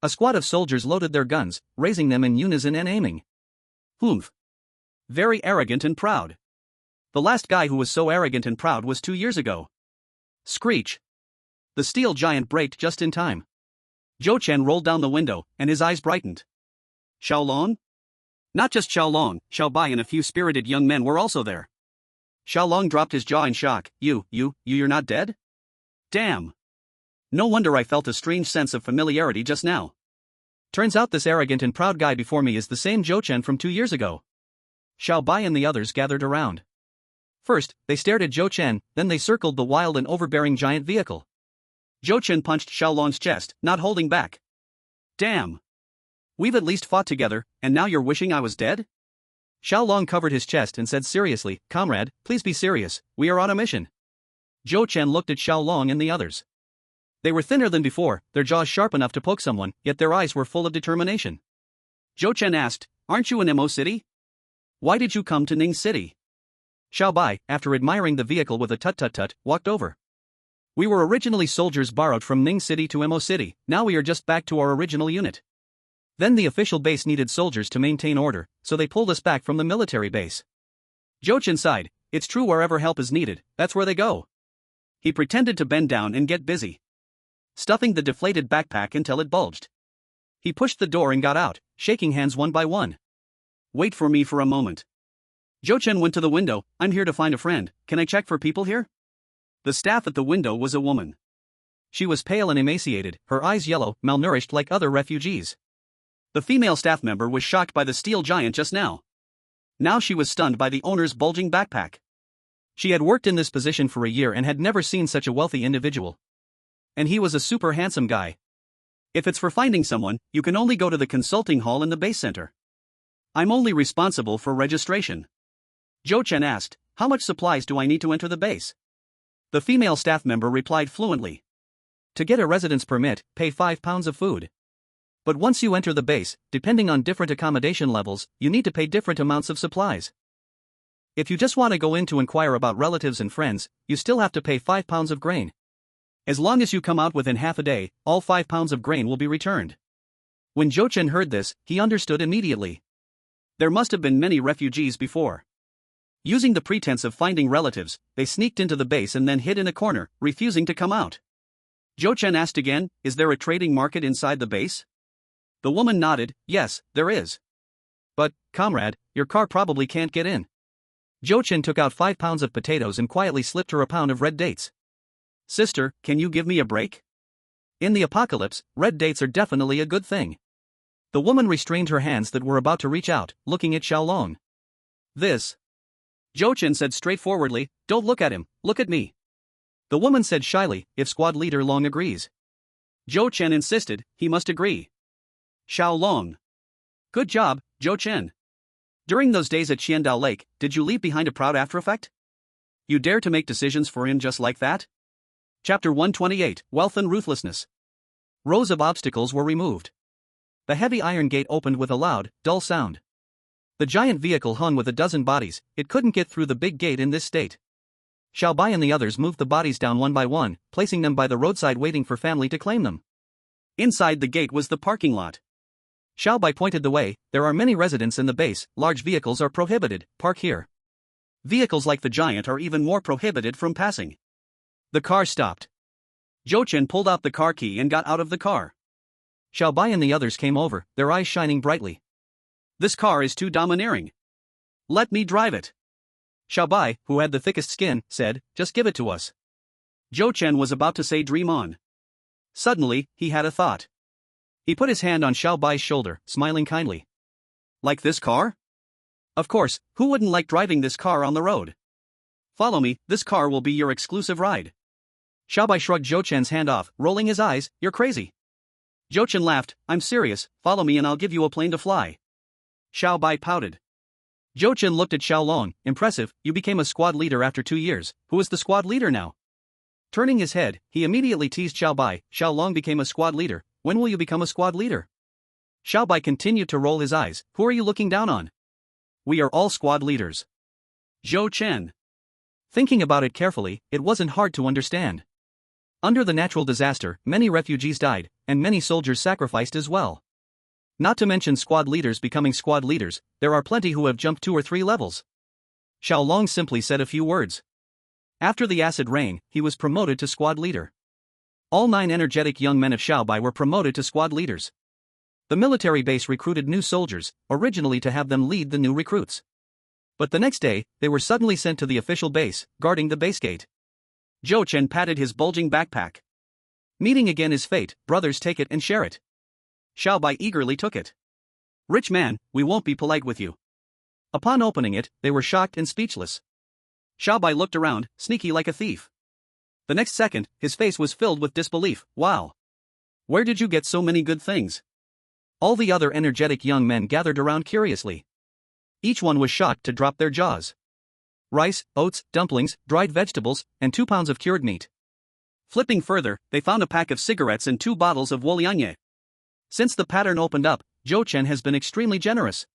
A squad of soldiers loaded their guns, raising them in unison and aiming. Humph. Very arrogant and proud. The last guy who was so arrogant and proud was 2 years ago. Screech. The steel giant braked just in time. Joe-chan rolled down the window, and his eyes brightened. Xiaolong? Not just Xiaolong, Xiaobai and a few spirited young men were also there. Xiaolong dropped his jaw in shock. You're not dead? Damn. No wonder I felt a strange sense of familiarity just now. Turns out this arrogant and proud guy before me is the same Joe-chan from 2 years ago. Xiaobai and the others gathered around. First, they stared at Joe-chan, then they circled the wild and overbearing giant vehicle. Joe-chan punched Xiaolong's chest, not holding back. Damn. We've at least fought together, and now you're wishing I was dead? Xiaolong covered his chest and said seriously, Comrade, please be serious, we are on a mission. Joe-chan looked at Xiaolong and the others. They were thinner than before, their jaws sharp enough to poke someone, yet their eyes were full of determination. Joe-chan asked, Aren't you in Mo City? Why did you come to Ning City? Xiaobai, after admiring the vehicle with a tut-tut-tut, walked over. We were originally soldiers borrowed from Ning City to Mo City, now we are just back to our original unit. Then the official base needed soldiers to maintain order, so they pulled us back from the military base. Joe-chan sighed, it's true wherever help is needed, that's where they go. He pretended to bend down and get busy, stuffing the deflated backpack until it bulged. He pushed the door and got out, shaking hands one by one. Wait for me for a moment. Joe-chan went to the window, I'm here to find a friend, can I check for people here? The staff at the window was a woman. She was pale and emaciated, her eyes yellow, malnourished like other refugees. The female staff member was shocked by the steel giant just now. Now she was stunned by the owner's bulging backpack. She had worked in this position for a year and had never seen such a wealthy individual. And he was a super handsome guy. If it's for finding someone, you can only go to the consulting hall in the base center. I'm only responsible for registration. Joe-chan asked, how much supplies do I need to enter the base? The female staff member replied fluently. To get a residence permit, pay 5 pounds of food. But once you enter the base, depending on different accommodation levels, you need to pay different amounts of supplies. If you just want to go in to inquire about relatives and friends, you still have to pay 5 pounds of grain. As long as you come out within half a day, all 5 pounds of grain will be returned. When Joe-chan heard this, he understood immediately. There must have been many refugees before. Using the pretense of finding relatives, they sneaked into the base and then hid in a corner, refusing to come out. Zhou Chen asked again, is there a trading market inside the base? The woman nodded, yes, there is. But, comrade, your car probably can't get in. Zhou Chen took out 5 pounds of potatoes and quietly slipped her a pound of red dates. Sister, can you give me a break? In the apocalypse, red dates are definitely a good thing. The woman restrained her hands that were about to reach out, looking at Xiaolong. This. Zhou Chen said straightforwardly, don't look at him, look at me. The woman said shyly, if squad leader Long agrees. Zhou Chen insisted, he must agree. Xiaolong. Good job, Zhou Chen. During those days at Qiandao Lake, did you leave behind a proud after effect? You dare to make decisions for him just like that? Chapter 128, Wealth and Ruthlessness. Rows of obstacles were removed. The heavy iron gate opened with a loud, dull sound. The giant vehicle hung with a dozen bodies, it couldn't get through the big gate in this state. Xiaobai and the others moved the bodies down one by one, placing them by the roadside waiting for family to claim them. Inside the gate was the parking lot. Xiaobai pointed the way, there are many residents in the base, large vehicles are prohibited, park here. Vehicles like the giant are even more prohibited from passing. The car stopped. Zhou Chen pulled out the car key and got out of the car. Xiaobai and the others came over, their eyes shining brightly. This car is too domineering. Let me drive it. Xiaobai, who had the thickest skin, said, just give it to us. Zhou Chen was about to say dream on. Suddenly, he had a thought. He put his hand on Xiaobai's shoulder, smiling kindly. Like this car? Of course, who wouldn't like driving this car on the road? Follow me, this car will be your exclusive ride. Xiaobai shrugged Zhou Chen's hand off, rolling his eyes, you're crazy. Zhou Chen laughed, I'm serious, follow me and I'll give you a plane to fly. Xiaobai pouted. Zhou Chen looked at Xiaolong, impressive, you became a squad leader after 2 years, who is the squad leader now? Turning his head, he immediately teased Xiaobai, Xiaolong became a squad leader, when will you become a squad leader? Xiaobai continued to roll his eyes, who are you looking down on? We are all squad leaders. Zhou Chen. Thinking about it carefully, it wasn't hard to understand. Under the natural disaster, many refugees died, and many soldiers sacrificed as well. Not to mention squad leaders becoming squad leaders, there are plenty who have jumped 2 or 3 levels. Xiaolong simply said a few words. After the acid rain, he was promoted to squad leader. All 9 energetic young men of Xiaobai were promoted to squad leaders. The military base recruited new soldiers, originally to have them lead the new recruits. But the next day, they were suddenly sent to the official base, guarding the base gate. Zhou Chen patted his bulging backpack. Meeting again is fate, brothers take it and share it. Xiaobai eagerly took it. Rich man, we won't be polite with you. Upon opening it, they were shocked and speechless. Xiaobai looked around, sneaky like a thief. The next second, his face was filled with disbelief, wow. Where did you get so many good things? All the other energetic young men gathered around curiously. Each one was shocked to drop their jaws. Rice, oats, dumplings, dried vegetables, and 2 pounds of cured meat. Flipping further, they found a pack of cigarettes and 2 bottles of Wolianye. Since the pattern opened up, Zhou Chen has been extremely generous.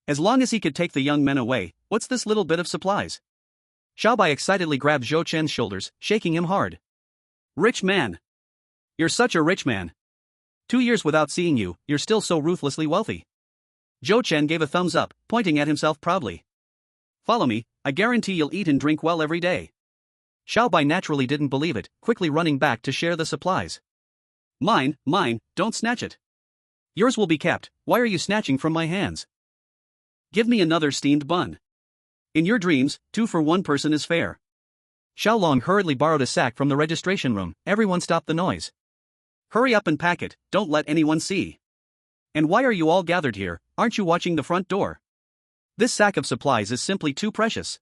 As long as he could take the young men away, what's this little bit of supplies? Xiaobai excitedly grabbed Zhou Chen's shoulders, shaking him hard. Rich man. You're such a rich man. 2 years without seeing you, you're still so ruthlessly wealthy. Zhou Chen gave a thumbs up, pointing at himself proudly. Follow me, I guarantee you'll eat and drink well every day. Xiaobai naturally didn't believe it, quickly running back to share the supplies. Mine, don't snatch it. Yours will be kept, why are you snatching from my hands? Give me another steamed bun. In your dreams, 2 for 1 person is fair. Xiaolong hurriedly borrowed a sack from the registration room, everyone stopped the noise. Hurry up and pack it, don't let anyone see. And why are you all gathered here, aren't you watching the front door? This sack of supplies is simply too precious.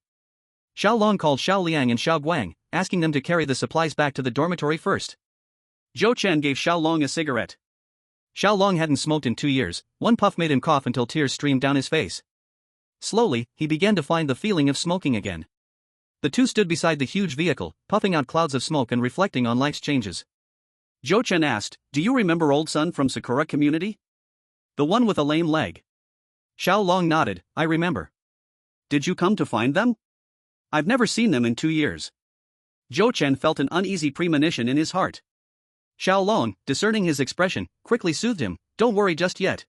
Xiaolong called Xiao Liang and Xiao Guang, asking them to carry the supplies back to the dormitory first. Zhou Chen gave Xiaolong a cigarette. Xiaolong hadn't smoked in 2 years, one puff made him cough until tears streamed down his face. Slowly, he began to find the feeling of smoking again. The two stood beside the huge vehicle, puffing out clouds of smoke and reflecting on life's changes. Zhou Chen asked, do you remember old son from Sakura community? The one with a lame leg. Xiaolong nodded, I remember. Did you come to find them? I've never seen them in 2 years. Zhou Chen felt an uneasy premonition in his heart. Xiaolong, discerning his expression, quickly soothed him, don't worry just yet.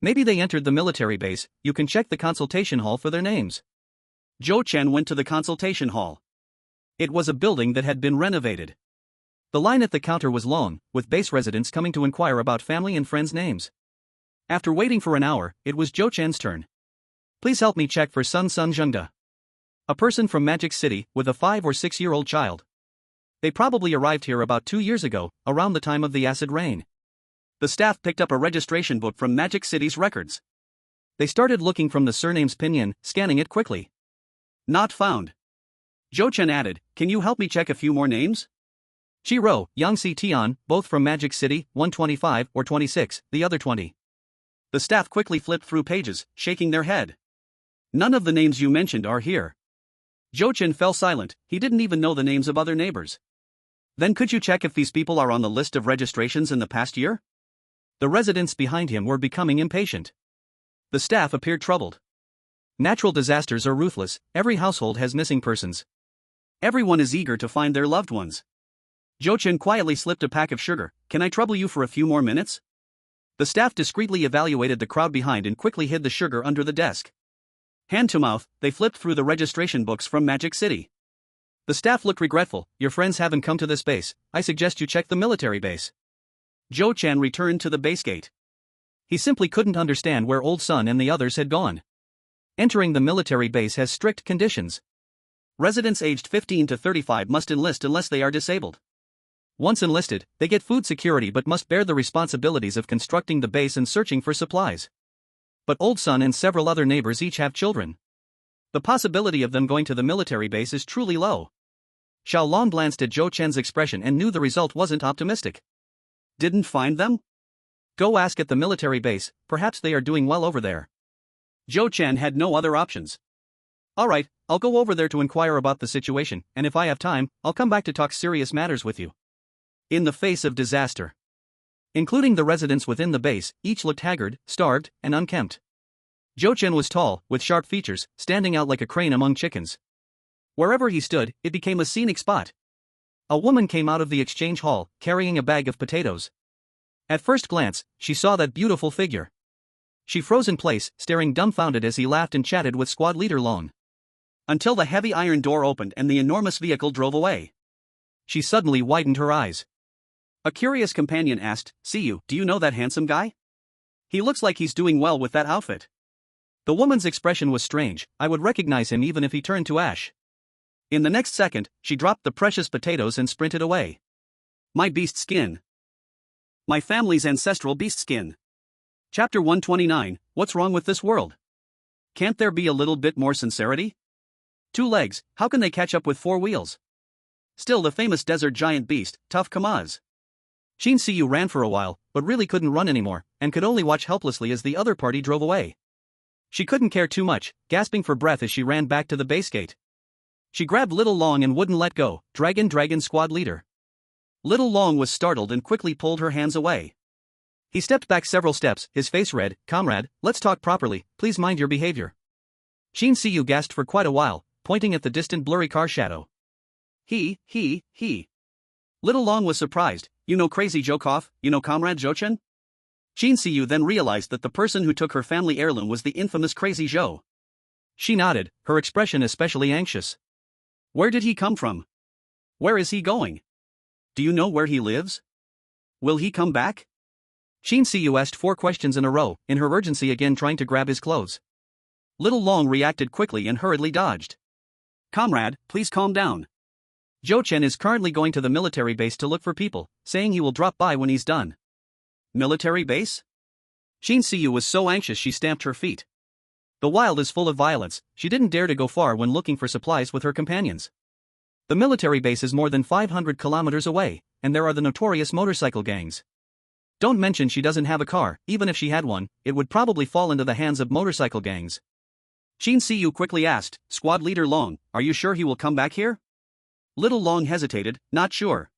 Maybe they entered the military base, you can check the consultation hall for their names. Zhou Chen went to the consultation hall. It was a building that had been renovated. The line at the counter was long, with base residents coming to inquire about family and friends' names. After waiting for an hour, it was Zhou Chen's turn. Please help me check for Sun Zhengda. A person from Magic City, with a 5 or 6-year-old child. They probably arrived here about 2 years ago, around the time of the acid rain. The staff picked up a registration book from Magic City's records. They started looking from the surname's pinyin, scanning it quickly. Not found. Zhou Chen added, can you help me check a few more names? Chi Rou, Yang Si Tian, both from Magic City, 125 or 26, the other 20. The staff quickly flipped through pages, shaking their head. None of the names you mentioned are here. Zhou Chen fell silent, he didn't even know the names of other neighbors. Then could you check if these people are on the list of registrations in the past year? The residents behind him were becoming impatient. The staff appeared troubled. Natural disasters are ruthless, every household has missing persons. Everyone is eager to find their loved ones. Zhou Chen quietly slipped a pack of sugar. Can I trouble you for a few more minutes? The staff discreetly evaluated the crowd behind and quickly hid the sugar under the desk. Hand to mouth, they flipped through the registration books from Magic City. The staff looked regretful. Your friends haven't come to this base, I suggest you check the military base. Zhou Chen returned to the base gate. He simply couldn't understand where Old Sun and the others had gone. Entering the military base has strict conditions. Residents aged 15 to 35 must enlist unless they are disabled. Once enlisted, they get food security but must bear the responsibilities of constructing the base and searching for supplies. But Old Sun and several other neighbors each have children. The possibility of them going to the military base is truly low. Xiao Long glanced at Zhou Chen's expression and knew the result wasn't optimistic. Didn't find them? Go ask at the military base, perhaps they are doing well over there. Zhou Chen had no other options. Alright, I'll go over there to inquire about the situation, and if I have time, I'll come back to talk serious matters with you. In the face of disaster, including the residents within the base, each looked haggard, starved, and unkempt. Zhou Chen was tall, with sharp features, standing out like a crane among chickens. Wherever he stood, it became a scenic spot. A woman came out of the exchange hall, carrying a bag of potatoes. At first glance, she saw that beautiful figure. She froze in place, staring dumbfounded as he laughed and chatted with squad leader Long. Until the heavy iron door opened and the enormous vehicle drove away. She suddenly widened her eyes. A curious companion asked, "See you, do you know that handsome guy? He looks like he's doing well with that outfit." The woman's expression was strange. I would recognize him even if he turned to ash. In the next second, she dropped the precious potatoes and sprinted away. My beast skin. My family's ancestral beast skin. Chapter 129, What's Wrong with This World? Can't there be a little bit more sincerity? 2 legs, how can they catch up with 4 wheels? Still the famous desert giant beast, Tough Kamaz. Shin Siyu ran for a while, but really couldn't run anymore, and could only watch helplessly as the other party drove away. She couldn't care too much, gasping for breath as she ran back to the base gate. She grabbed Little Long and wouldn't let go. Dragon squad leader. Little Long was startled and quickly pulled her hands away. He stepped back several steps, his face red. Comrade, let's talk properly, please mind your behavior. Shin Siyu gasped for quite a while, pointing at the distant blurry car shadow. He. Little Long was surprised. You know Crazy Jokoff, you know Comrade Zhou Chen? Shin Siyu then realized that the person who took her family heirloom was the infamous Crazy Zhou. She nodded, her expression especially anxious. Where did he come from? Where is he going? Do you know where he lives? Will he come back? Shin Siyu asked 4 questions in a row, in her urgency again trying to grab his clothes. Little Long reacted quickly and hurriedly dodged. Comrade, please calm down. Zhou Chen is currently going to the military base to look for people, saying he will drop by when he's done. Military base? Shin Siyu was so anxious she stamped her feet. The wild is full of violence, she didn't dare to go far when looking for supplies with her companions. The military base is more than 500 kilometers away, and there are the notorious motorcycle gangs. Don't mention she doesn't have a car, even if she had one, it would probably fall into the hands of motorcycle gangs. Shin Siyu quickly asked, Squad Leader Long, are you sure he will come back here? Little Long hesitated, not sure.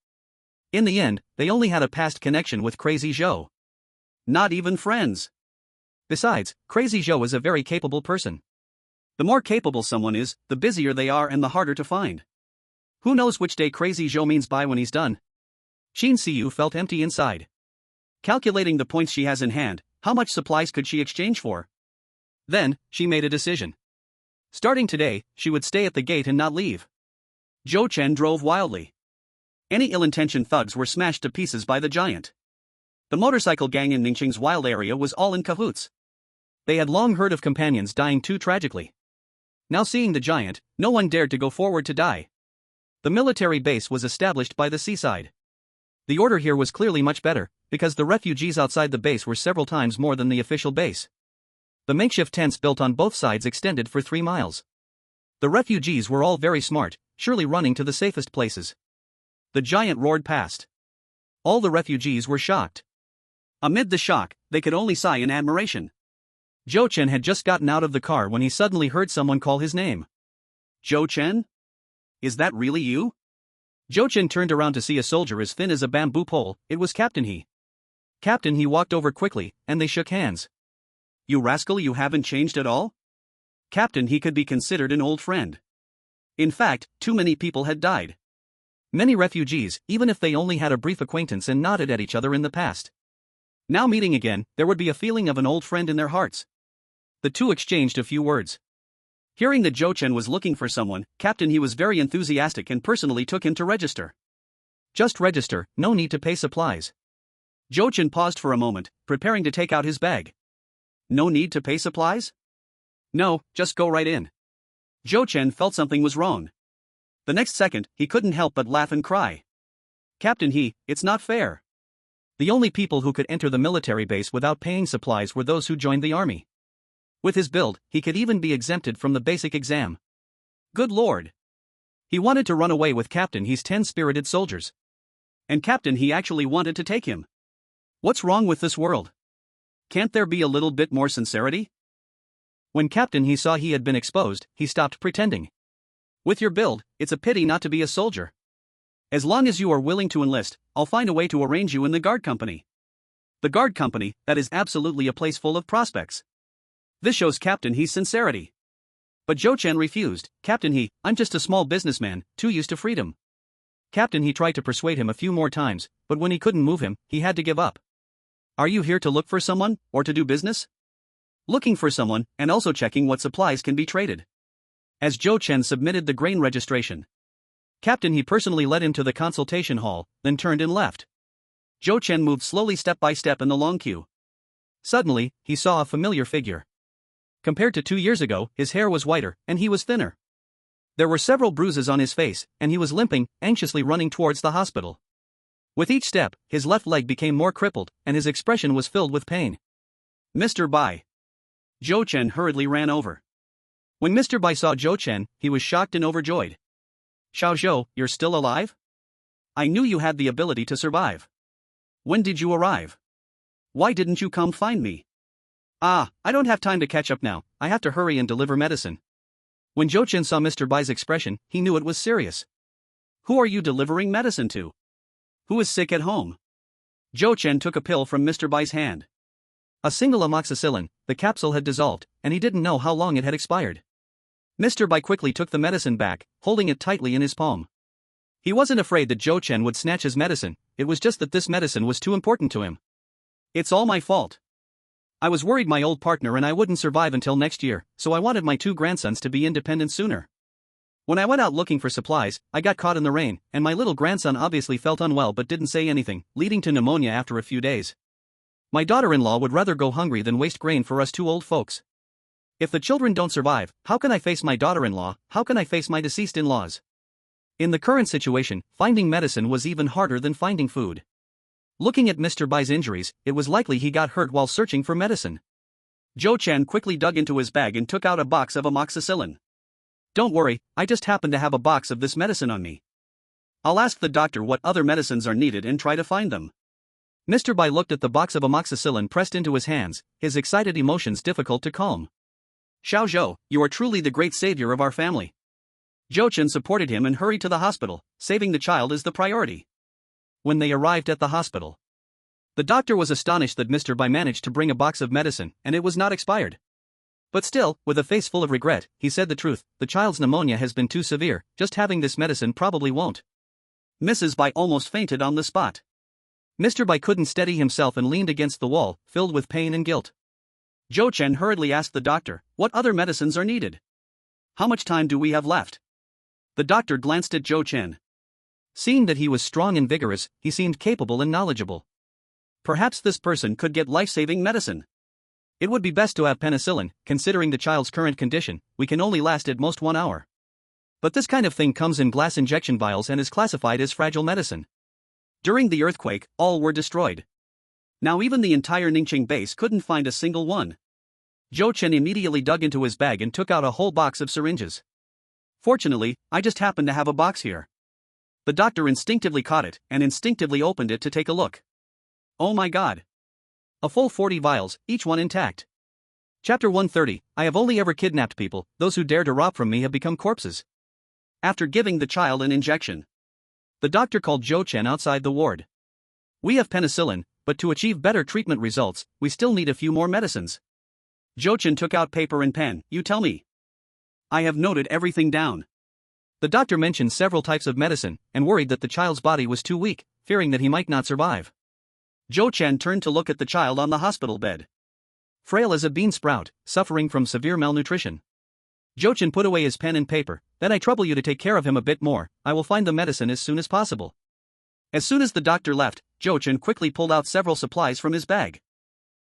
In the end, they only had a past connection with Crazy Zhou. Not even friends. Besides, Crazy Zhou is a very capable person. The more capable someone is, the busier they are and the harder to find. Who knows which day Crazy Zhou means by when he's done? Shin Siyu felt empty inside. Calculating the points she has in hand, how much supplies could she exchange for? Then, she made a decision. Starting today, she would stay at the gate and not leave. Zhou Chen drove wildly. Any ill-intentioned thugs were smashed to pieces by the giant. The motorcycle gang in Ningxing's wild area was all in cahoots. They had long heard of companions dying too tragically. Now seeing the giant, no one dared to go forward to die. The military base was established by the seaside. The order here was clearly much better, because the refugees outside the base were several times more than the official base. The makeshift tents built on both sides extended for 3 miles. The refugees were all very smart, surely running to the safest places. The giant roared past. All the refugees were shocked. Amid the shock, they could only sigh in admiration. Zhou Chen had just gotten out of the car when he suddenly heard someone call his name. Zhou Chen? Is that really you? Zhou Chen turned around to see a soldier as thin as a bamboo pole. It was Captain He. Captain He walked over quickly, and they shook hands. You rascal, you haven't changed at all? Captain He could be considered an old friend. In fact, too many people had died. Many refugees, even if they only had a brief acquaintance and nodded at each other in the past. Now meeting again, there would be a feeling of an old friend in their hearts. The two exchanged a few words. Hearing that Zhou Chen was looking for someone, Captain He was very enthusiastic and personally took him to register. Just register, no need to pay supplies. Zhou Chen paused for a moment, preparing to take out his bag. No need to pay supplies? No, just go right in. Zhou Chen felt something was wrong. The next second, he couldn't help but laugh and cry. Captain He, it's not fair. The only people who could enter the military base without paying supplies were those who joined the army. With his build, he could even be exempted from the basic exam. Good lord! He wanted to run away with Captain He's 10 spirited soldiers. And Captain He actually wanted to take him. What's wrong with this world? Can't there be a little bit more sincerity? When Captain He saw he had been exposed, he stopped pretending. With your build, it's a pity not to be a soldier. As long as you are willing to enlist, I'll find a way to arrange you in the guard company. The guard company, that is absolutely a place full of prospects. This shows Captain He's sincerity. But Zhou Chen refused. Captain He, I'm just a small businessman, too used to freedom. Captain He tried to persuade him a few more times, but when he couldn't move him, he had to give up. Are you here to look for someone, or to do business? Looking for someone, and also checking what supplies can be traded. As Zhou Chen submitted the grain registration, Captain He personally led him to the consultation hall, then turned and left. Zhou Chen moved slowly step by step in the long queue. Suddenly, he saw a familiar figure. Compared to 2 years ago, his hair was whiter, and he was thinner. There were several bruises on his face, and he was limping, anxiously running towards the hospital. With each step, his left leg became more crippled, and his expression was filled with pain. Mr. Bai. Zhou Chen hurriedly ran over. When Mr. Bai saw Zhou Chen, he was shocked and overjoyed. Xiao Zhou, you're still alive? I knew you had the ability to survive. When did you arrive? Why didn't you come find me? I don't have time to catch up now, I have to hurry and deliver medicine. When Zhou Chen saw Mr. Bai's expression, he knew it was serious. Who are you delivering medicine to? Who is sick at home? Zhou Chen took a pill from Mr. Bai's hand. A single amoxicillin, the capsule had dissolved, and he didn't know how long it had expired. Mr. Bai quickly took the medicine back, holding it tightly in his palm. He wasn't afraid that Zhou Chen would snatch his medicine, it was just that this medicine was too important to him. It's all my fault. I was worried my old partner and I wouldn't survive until next year, so I wanted my 2 grandsons to be independent sooner. When I went out looking for supplies, I got caught in the rain, and my little grandson obviously felt unwell but didn't say anything, leading to pneumonia after a few days. My daughter-in-law would rather go hungry than waste grain for us 2 old folks. If the children don't survive, how can I face my daughter-in-law, how can I face my deceased in-laws? In the current situation, finding medicine was even harder than finding food. Looking at Mr. Bai's injuries, it was likely he got hurt while searching for medicine. Zhou Chen quickly dug into his bag and took out a box of amoxicillin. Don't worry, I just happen to have a box of this medicine on me. I'll ask the doctor what other medicines are needed and try to find them. Mr. Bai looked at the box of amoxicillin pressed into his hands, his excited emotions difficult to calm. Xiao Zhou, you are truly the great savior of our family. Zhou Chen supported him and hurried to the hospital, saving the child is the priority. When they arrived at the hospital, the doctor was astonished that Mr. Bai managed to bring a box of medicine and it was not expired. But still, with a face full of regret, he said the truth, the child's pneumonia has been too severe, just having this medicine probably won't. Mrs. Bai almost fainted on the spot. Mr. Bai couldn't steady himself and leaned against the wall, filled with pain and guilt. Zhou Chen hurriedly asked the doctor, what other medicines are needed? How much time do we have left? The doctor glanced at Zhou Chen. Seeing that he was strong and vigorous, he seemed capable and knowledgeable. Perhaps this person could get life-saving medicine. It would be best to have penicillin, considering the child's current condition. We can only last at most 1 hour. But this kind of thing comes in glass injection vials and is classified as fragile medicine. During the earthquake, all were destroyed. Now even the entire Ningqing base couldn't find a single one. Zhou Chen immediately dug into his bag and took out a whole box of syringes. Fortunately, I just happened to have a box here. The doctor instinctively caught it and instinctively opened it to take a look. Oh my god. A full 40 vials, each one intact. Chapter 130, I have only ever kidnapped people. Those who dare to rob from me have become corpses. After giving the child an injection, the doctor called Zhou Chen outside the ward. We have penicillin, but to achieve better treatment results, we still need a few more medicines. Zhou Chen took out paper and pen. You tell me. I have noted everything down. The doctor mentioned several types of medicine, and worried that the child's body was too weak, fearing that he might not survive. Zhou Chen turned to look at the child on the hospital bed. Frail as a bean sprout, suffering from severe malnutrition. Zhou Chen put away his pen and paper. Then I trouble you to take care of him a bit more. I will find the medicine as soon as possible. As soon as the doctor left, Zhou Chen quickly pulled out several supplies from his bag.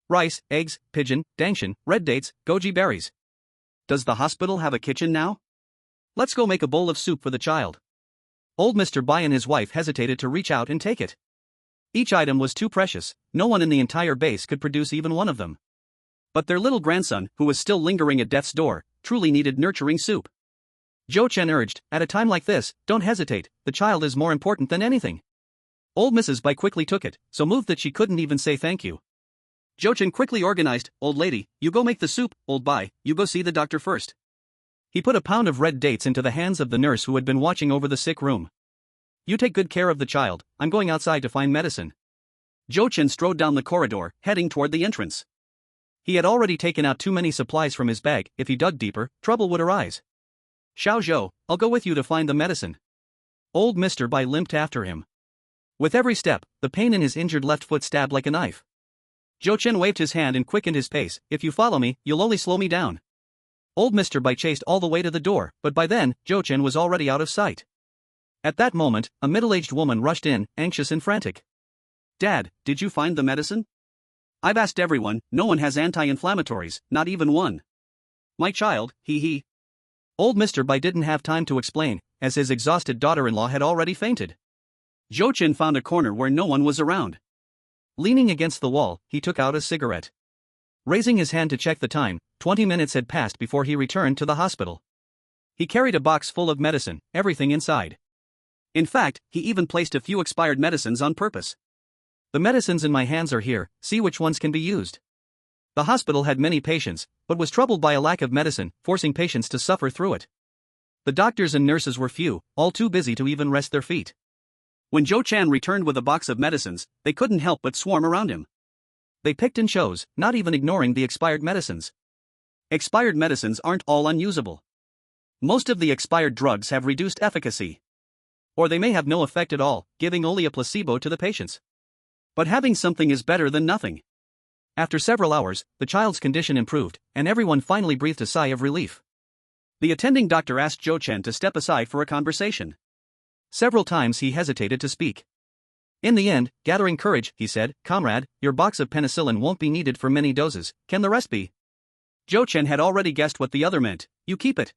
Rice, eggs, pigeon, dangshan, red dates, goji berries. Does the hospital have a kitchen now? Let's go make a bowl of soup for the child. Old Mr. Bai and his wife hesitated to reach out and take it. Each item was too precious, no one in the entire base could produce even one of them. But their little grandson, who was still lingering at death's door, truly needed nurturing soup. Zhou Chen urged, at a time like this, don't hesitate, the child is more important than anything. Old Mrs. Bai quickly took it, so moved that she couldn't even say thank you. Zhou Chen quickly organized, old lady, you go make the soup, old Bai, you go see the doctor first. He put a pound of red dates into the hands of the nurse who had been watching over the sick room. You take good care of the child, I'm going outside to find medicine. Zhou Chen strode down the corridor, heading toward the entrance. He had already taken out too many supplies from his bag. If he dug deeper, trouble would arise. Xiao Zhou, I'll go with you to find the medicine. Old Mr. Bai limped after him. With every step, the pain in his injured left foot stabbed like a knife. Zhou Chen waved his hand and quickened his pace. If you follow me, you'll only slow me down. Old Mr. Bai chased all the way to the door, but by then, Zhou Chen was already out of sight. At that moment, a middle-aged woman rushed in, anxious and frantic. Dad, did you find the medicine? I've asked everyone, no one has anti-inflammatories, not even one. My child, he. Old Mr. Bai didn't have time to explain, as his exhausted daughter-in-law had already fainted. Zhou Chen found a corner where no one was around. Leaning against the wall, he took out a cigarette. Raising his hand to check the time, 20 minutes had passed before he returned to the hospital. He carried a box full of medicine, everything inside. In fact, he even placed a few expired medicines on purpose. The medicines in my hands are here, see which ones can be used. The hospital had many patients, but was troubled by a lack of medicine, forcing patients to suffer through it. The doctors and nurses were few, all too busy to even rest their feet. When Zhou Chen returned with a box of medicines, they couldn't help but swarm around him. They picked and chose, not even ignoring the expired medicines. Expired medicines aren't all unusable. Most of the expired drugs have reduced efficacy. Or they may have no effect at all, giving only a placebo to the patients. But having something is better than nothing. After several hours, the child's condition improved, and everyone finally breathed a sigh of relief. The attending doctor asked Zhou Chen to step aside for a conversation. Several times he hesitated to speak. In the end, gathering courage, he said, Comrade, your box of penicillin won't be needed for many doses, can the rest be? Zhou Chen had already guessed what the other meant, you keep it.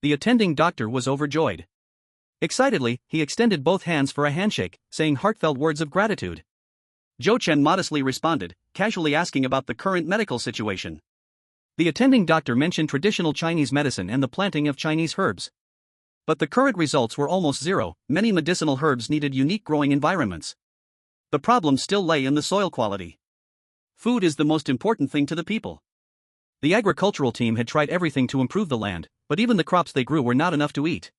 The attending doctor was overjoyed. Excitedly, he extended both hands for a handshake, saying heartfelt words of gratitude. Zhou Chen modestly responded, casually asking about the current medical situation. The attending doctor mentioned traditional Chinese medicine and the planting of Chinese herbs. But the current results were almost zero. Many medicinal herbs needed unique growing environments. The problem still lay in the soil quality. Food is the most important thing to the people. The agricultural team had tried everything to improve the land, but even the crops they grew were not enough to eat.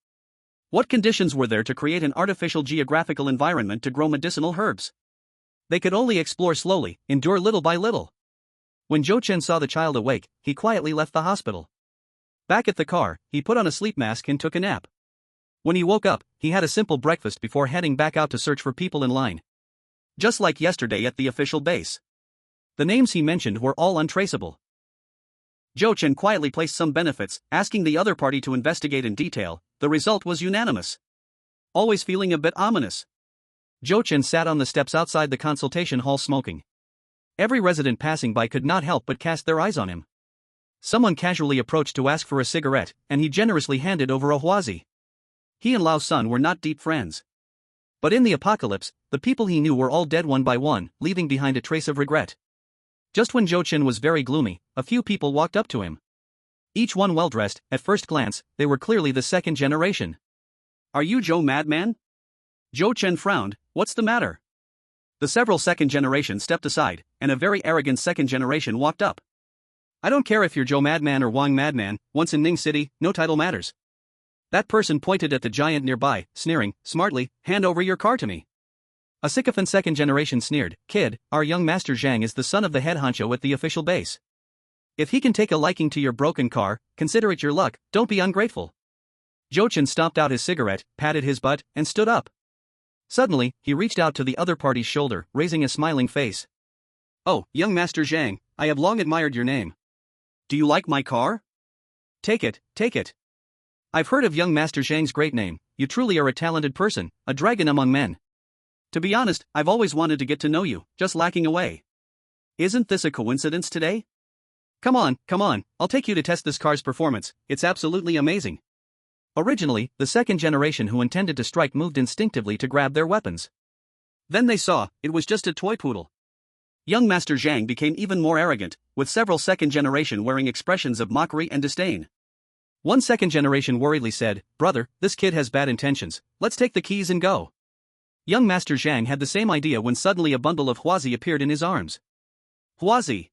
What conditions were there to create an artificial geographical environment to grow medicinal herbs? They could only explore slowly, endure little by little. When Zhou Chen saw the child awake, he quietly left the hospital. Back at the car, he put on a sleep mask and took a nap. When he woke up, he had a simple breakfast before heading back out to search for people in line. Just like yesterday at the official base. The names he mentioned were all untraceable. Zhou Chen quietly placed some benefits, asking the other party to investigate in detail. The result was unanimous. Always feeling a bit ominous. Jochen sat on the steps outside the consultation hall smoking. Every resident passing by could not help but cast their eyes on him. Someone casually approached to ask for a cigarette, and he generously handed over a huazi. He and Lao Sun were not deep friends. But in the apocalypse, the people he knew were all dead one by one, leaving behind a trace of regret. Just when Jochen was very gloomy, a few people walked up to him. Each one well-dressed. At first glance, they were clearly the second generation. "Are you Joe Madman?" Jochen frowned. "What's the matter?" The several second generations stepped aside, and a very arrogant second generation walked up. "I don't care if you're Joe Madman or Wang Madman, once in Ning City, no title matters." That person pointed at the giant nearby, sneering, smartly, "Hand over your car to me." A sycophant second generation sneered, "Kid, our young master Zhang is the son of the head honcho at the official base. If he can take a liking to your broken car, consider it your luck, don't be ungrateful." Jochen stomped out his cigarette, patted his butt, and stood up. Suddenly, he reached out to the other party's shoulder, raising a smiling face. "Oh, young Master Zhang, I have long admired your name. Do you like my car? Take it, take it. I've heard of young Master Zhang's great name. You truly are a talented person, a dragon among men. To be honest, I've always wanted to get to know you, just lacking away. Isn't this a coincidence today? Come on, I'll take you to test this car's performance, it's absolutely amazing." Originally, the second generation who intended to strike moved instinctively to grab their weapons. Then they saw, it was just a toy poodle. Young Master Zhang became even more arrogant, with several second generation wearing expressions of mockery and disdain. One second generation worriedly said, "Brother, this kid has bad intentions, let's take the keys and go." Young Master Zhang had the same idea when suddenly a bundle of huazi appeared in his arms. Huazi.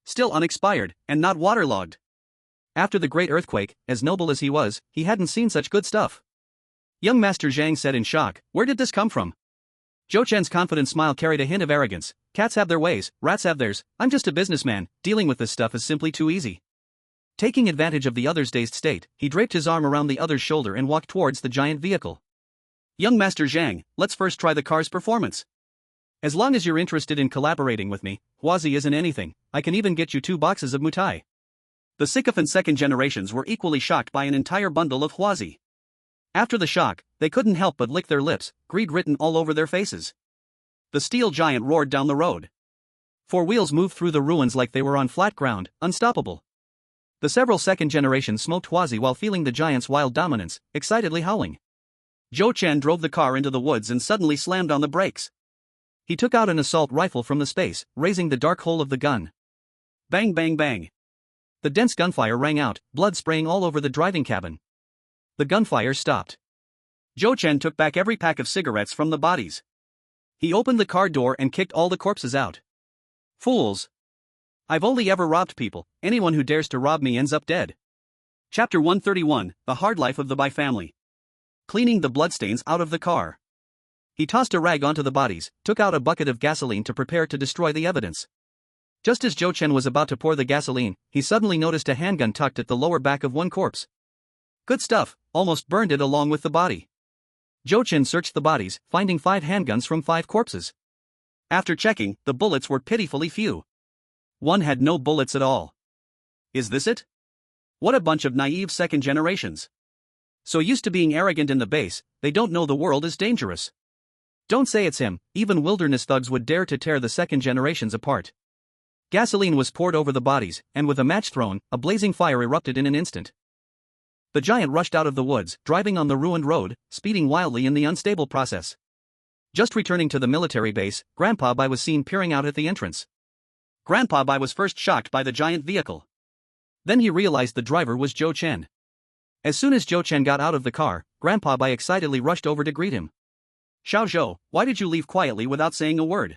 Still unexpired, and not waterlogged. After the great earthquake, as noble as he was, he hadn't seen such good stuff. Young Master Zhang said in shock, "Where did this come from?" Jochen's confident smile carried a hint of arrogance. "Cats have their ways, rats have theirs, I'm just a businessman, dealing with this stuff is simply too easy." Taking advantage of the other's dazed state, he draped his arm around the other's shoulder and walked towards the giant vehicle. "Young Master Zhang, let's first try the car's performance. As long as you're interested in collaborating with me, huazi isn't anything, I can even get you 2 boxes of mutai." The sycophant second generations were equally shocked by an entire bundle of huazi. After the shock, they couldn't help but lick their lips, greed written all over their faces. The steel giant roared down the road. 4 wheels moved through the ruins like they were on flat ground, unstoppable. The several second generations smoked huazi while feeling the giant's wild dominance, excitedly howling. Zhou Chen drove the car into the woods and suddenly slammed on the brakes. He took out an assault rifle from the space, raising the dark hole of the gun. Bang bang bang. The dense gunfire rang out, blood spraying all over the driving cabin. The gunfire stopped. Zhou Chen took back every pack of cigarettes from the bodies. He opened the car door and kicked all the corpses out. "Fools! I've only ever robbed people, anyone who dares to rob me ends up dead." Chapter 131, The Hard Life of the Bai Family. Cleaning the bloodstains out of the car. He tossed a rag onto the bodies, took out a bucket of gasoline to prepare to destroy the evidence. Just as Zhou Chen was about to pour the gasoline, he suddenly noticed a handgun tucked at the lower back of one corpse. Good stuff, almost burned it along with the body. Zhou Chen searched the bodies, finding 5 handguns from 5 corpses. After checking, the bullets were pitifully few. One had no bullets at all. Is this it? What a bunch of naive second generations. So used to being arrogant in the base, they don't know the world is dangerous. Don't say it's him, even wilderness thugs would dare to tear the second generations apart. Gasoline was poured over the bodies, and with a match thrown, a blazing fire erupted in an instant. The giant rushed out of the woods, driving on the ruined road, speeding wildly in the unstable process. Just returning to the military base, Grandpa Bai was seen peering out at the entrance. Grandpa Bai was first shocked by the giant vehicle. Then he realized the driver was Zhou Chen. As soon as Zhou Chen got out of the car, Grandpa Bai excitedly rushed over to greet him. "Xiao Zhou, why did you leave quietly without saying a word?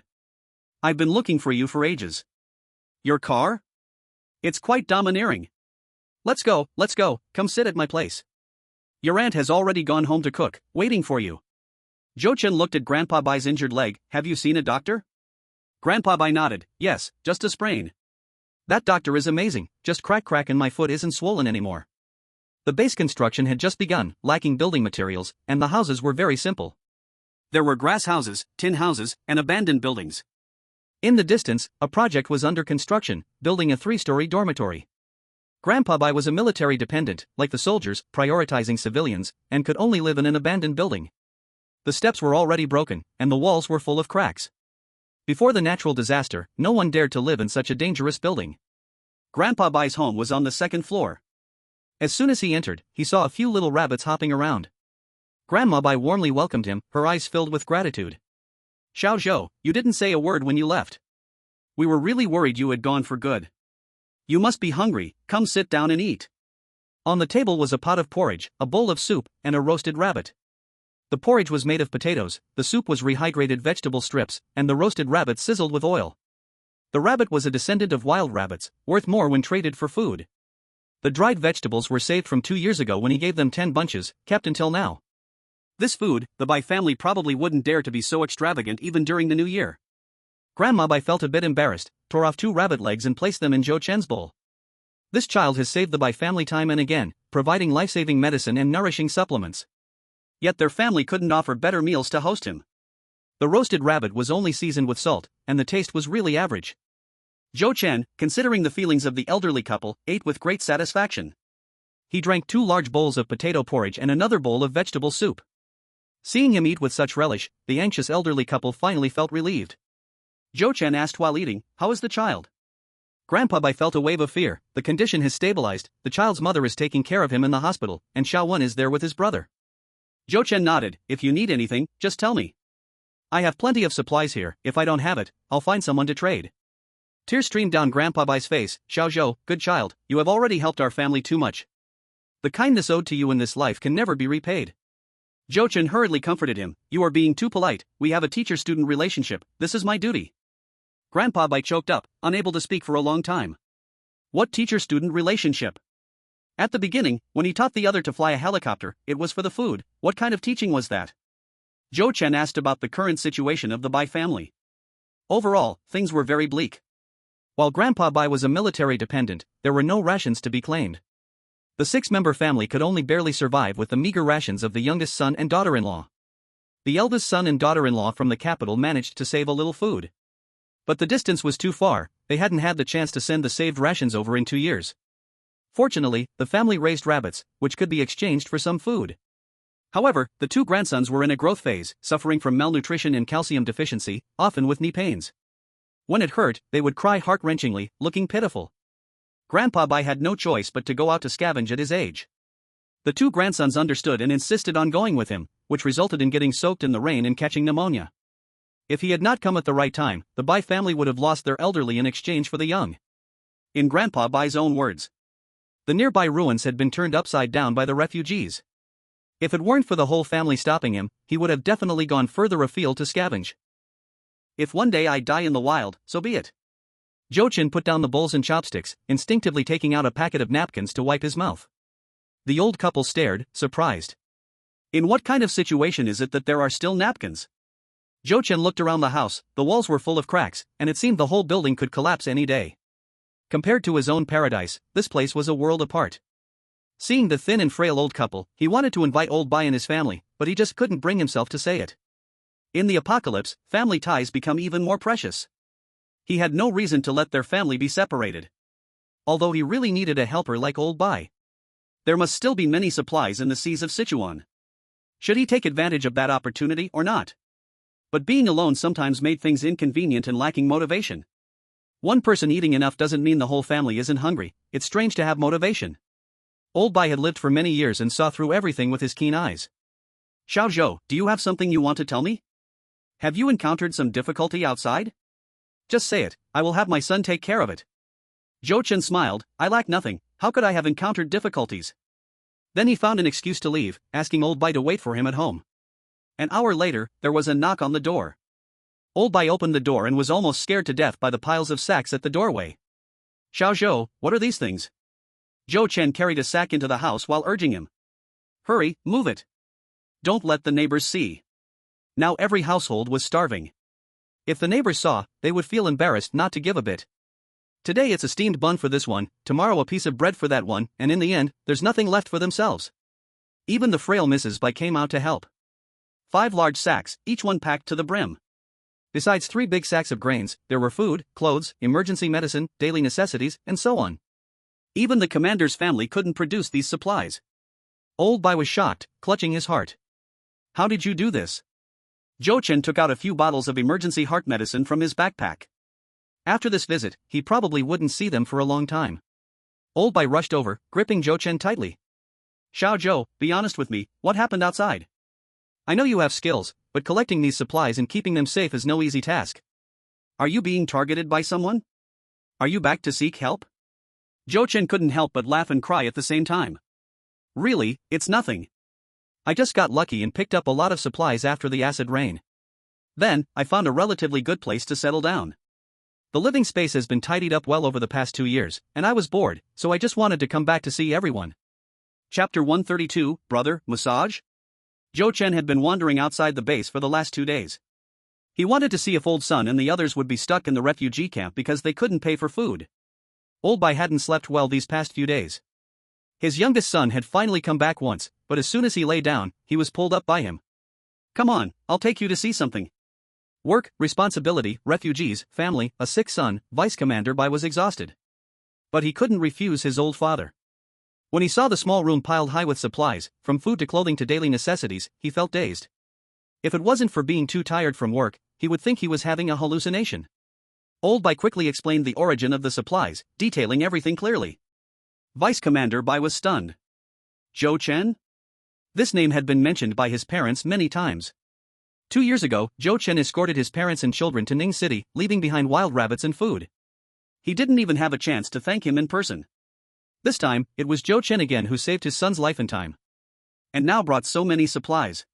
I've been looking for you for ages." "Your car? It's quite domineering. Let's go, come sit at my place. Your aunt has already gone home to cook, waiting for you." Zhou Chen looked at Grandpa Bai's injured leg. "Have you seen a doctor?" Grandpa Bai nodded. "Yes, just a sprain. That doctor is amazing, just crack and my foot isn't swollen anymore." The base construction had just begun, lacking building materials, and the houses were very simple. There were grass houses, tin houses, and abandoned buildings. In the distance, a project was under construction, building a 3-story dormitory. Grandpa Bai was a military dependent, like the soldiers, prioritizing civilians, and could only live in an abandoned building. The steps were already broken, and the walls were full of cracks. Before the natural disaster, no one dared to live in such a dangerous building. Grandpa Bai's home was on the second floor. As soon as he entered, he saw a few little rabbits hopping around. Grandma Bai warmly welcomed him, her eyes filled with gratitude. Xiao Zhou, you didn't say a word when you left. We were really worried you had gone for good. You must be hungry, come sit down and eat. On the table was a pot of porridge, a bowl of soup, and a roasted rabbit. The porridge was made of potatoes, the soup was rehydrated vegetable strips, and the roasted rabbit sizzled with oil. The rabbit was a descendant of wild rabbits, worth more when traded for food. The dried vegetables were saved from 2 years ago when he gave them 10 bunches, kept until now. This food, the Bai family probably wouldn't dare to be so extravagant even during the new year. Grandma Bai felt a bit embarrassed, tore off 2 rabbit legs and placed them in Zhou Chen's bowl. This child has saved the Bai family time and again, providing life-saving medicine and nourishing supplements. Yet their family couldn't offer better meals to host him. The roasted rabbit was only seasoned with salt, and the taste was really average. Zhou Chen, considering the feelings of the elderly couple, ate with great satisfaction. He drank 2 large bowls of potato porridge and another bowl of vegetable soup. Seeing him eat with such relish, the anxious elderly couple finally felt relieved. Zhou Chen asked while eating, "How is the child?" Grandpa Bai felt a wave of fear. The condition has stabilized, the child's mother is taking care of him in the hospital, and Xiao Wen is there with his brother. Zhou Chen nodded, "If you need anything, just tell me. I have plenty of supplies here, if I don't have it, I'll find someone to trade." Tears streamed down Grandpa Bai's face. "Xiao Zhou, good child, you have already helped our family too much. The kindness owed to you in this life can never be repaid." Zhou Chen hurriedly comforted him, "You are being too polite, we have a teacher-student relationship, this is my duty." Grandpa Bai choked up, unable to speak for a long time. What teacher-student relationship? At the beginning, when he taught the other to fly a helicopter, it was for the food. What kind of teaching was that? Zhou Chen asked about the current situation of the Bai family. Overall, things were very bleak. While Grandpa Bai was a military dependent, there were no rations to be claimed. The 6-member family could only barely survive with the meager rations of the youngest son and daughter-in-law. The eldest son and daughter-in-law from the capital managed to save a little food. But the distance was too far, they hadn't had the chance to send the saved rations over in 2 years. Fortunately, the family raised rabbits, which could be exchanged for some food. However, the 2 grandsons were in a growth phase, suffering from malnutrition and calcium deficiency, often with knee pains. When it hurt, they would cry heart-wrenchingly, looking pitiful. Grandpa Bai had no choice but to go out to scavenge at his age. The 2 grandsons understood and insisted on going with him, which resulted in getting soaked in the rain and catching pneumonia. If he had not come at the right time, the Bai family would have lost their elderly in exchange for the young. In Grandpa Bai's own words, the nearby ruins had been turned upside down by the refugees. If it weren't for the whole family stopping him, he would have definitely gone further afield to scavenge. If one day I die in the wild, so be it. Zhou Chen put down the bowls and chopsticks, instinctively taking out a packet of napkins to wipe his mouth. The old couple stared, surprised. In what kind of situation is it that there are still napkins? Zhou Chen looked around the house, the walls were full of cracks, and it seemed the whole building could collapse any day. Compared to his own paradise, this place was a world apart. Seeing the thin and frail old couple, he wanted to invite old Bai and his family, but he just couldn't bring himself to say it. In the apocalypse, family ties become even more precious. He had no reason to let their family be separated. Although he really needed a helper like old Bai. There must still be many supplies in the seas of Sichuan. Should he take advantage of that opportunity or not? But being alone sometimes made things inconvenient and lacking motivation. One person eating enough doesn't mean the whole family isn't hungry, it's strange to have motivation. Old Bai had lived for many years and saw through everything with his keen eyes. Xiao Zhou, do you have something you want to tell me? Have you encountered some difficulty outside? Just say it, I will have my son take care of it. Zhou Chen smiled, I lack nothing, how could I have encountered difficulties? Then he found an excuse to leave, asking old Bai to wait for him at home. An hour later, there was a knock on the door. Old Bai opened the door and was almost scared to death by the piles of sacks at the doorway. Xiao Zhou, what are these things? Zhou Chen carried a sack into the house while urging him. Hurry, move it. Don't let the neighbors see. Now every household was starving. If the neighbors saw, they would feel embarrassed not to give a bit. Today it's a steamed bun for this one, tomorrow a piece of bread for that one, and in the end, there's nothing left for themselves. Even the frail Mrs. Bai came out to help. 5 large sacks, each one packed to the brim. Besides 3 big sacks of grains, there were food, clothes, emergency medicine, daily necessities, and so on. Even the commander's family couldn't produce these supplies. Old Bai was shocked, clutching his heart. How did you do this? Zhou Chen took out a few bottles of emergency heart medicine from his backpack. After this visit, he probably wouldn't see them for a long time. Old Bai rushed over, gripping Zhou Chen tightly. Xiao Zhou, be honest with me, what happened outside? I know you have skills, but collecting these supplies and keeping them safe is no easy task. Are you being targeted by someone? Are you back to seek help? Zhou Chen couldn't help but laugh and cry at the same time. Really, it's nothing. I just got lucky and picked up a lot of supplies after the acid rain. Then, I found a relatively good place to settle down. The living space has been tidied up well over the past 2 years, and I was bored, so I just wanted to come back to see everyone. Chapter 132, Brother, Massage? Zhou Chen had been wandering outside the base for the last 2 days. He wanted to see if Old Sun and the others would be stuck in the refugee camp because they couldn't pay for food. Old Bai hadn't slept well these past few days. His youngest son had finally come back once, but as soon as he lay down, he was pulled up by him. Come on, I'll take you to see something. Work, responsibility, refugees, family, a sick son, Vice Commander Bai was exhausted. But he couldn't refuse his old father. When he saw the small room piled high with supplies, from food to clothing to daily necessities, he felt dazed. If it wasn't for being too tired from work, he would think he was having a hallucination. Old Bai quickly explained the origin of the supplies, detailing everything clearly. Vice Commander Bai was stunned. Zhou Chen? This name had been mentioned by his parents many times. 2 years ago, Zhou Chen escorted his parents and children to Ning City, leaving behind wild rabbits and food. He didn't even have a chance to thank him in person. This time, it was Zhou Chen again who saved his son's life in time. And now brought so many supplies.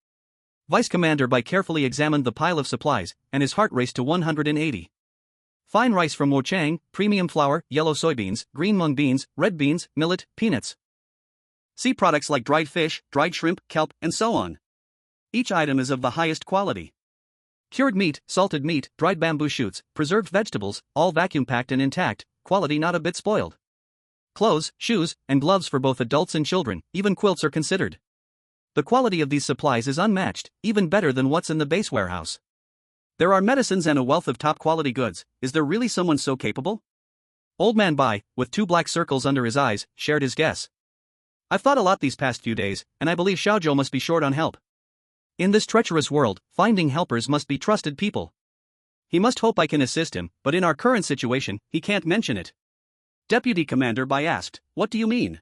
Vice Commander Bai carefully examined the pile of supplies, and his heart raced to 180. Fine rice from Wochang, premium flour, yellow soybeans, green mung beans, red beans, millet, peanuts. Sea products like dried fish, dried shrimp, kelp, and so on. Each item is of the highest quality. Cured meat, salted meat, dried bamboo shoots, preserved vegetables, all vacuum-packed and intact, quality not a bit spoiled. Clothes, shoes, and gloves for both adults and children, even quilts are considered. The quality of these supplies is unmatched, even better than what's in the base warehouse. There are medicines and a wealth of top-quality goods. Is there really someone so capable? Old Man Bai, with 2 black circles under his eyes, shared his guess. I've thought a lot these past few days, and I believe Xiaozhou must be short on help. In this treacherous world, finding helpers must be trusted people. He must hope I can assist him, but in our current situation, he can't mention it. Deputy Commander Bai asked, what do you mean?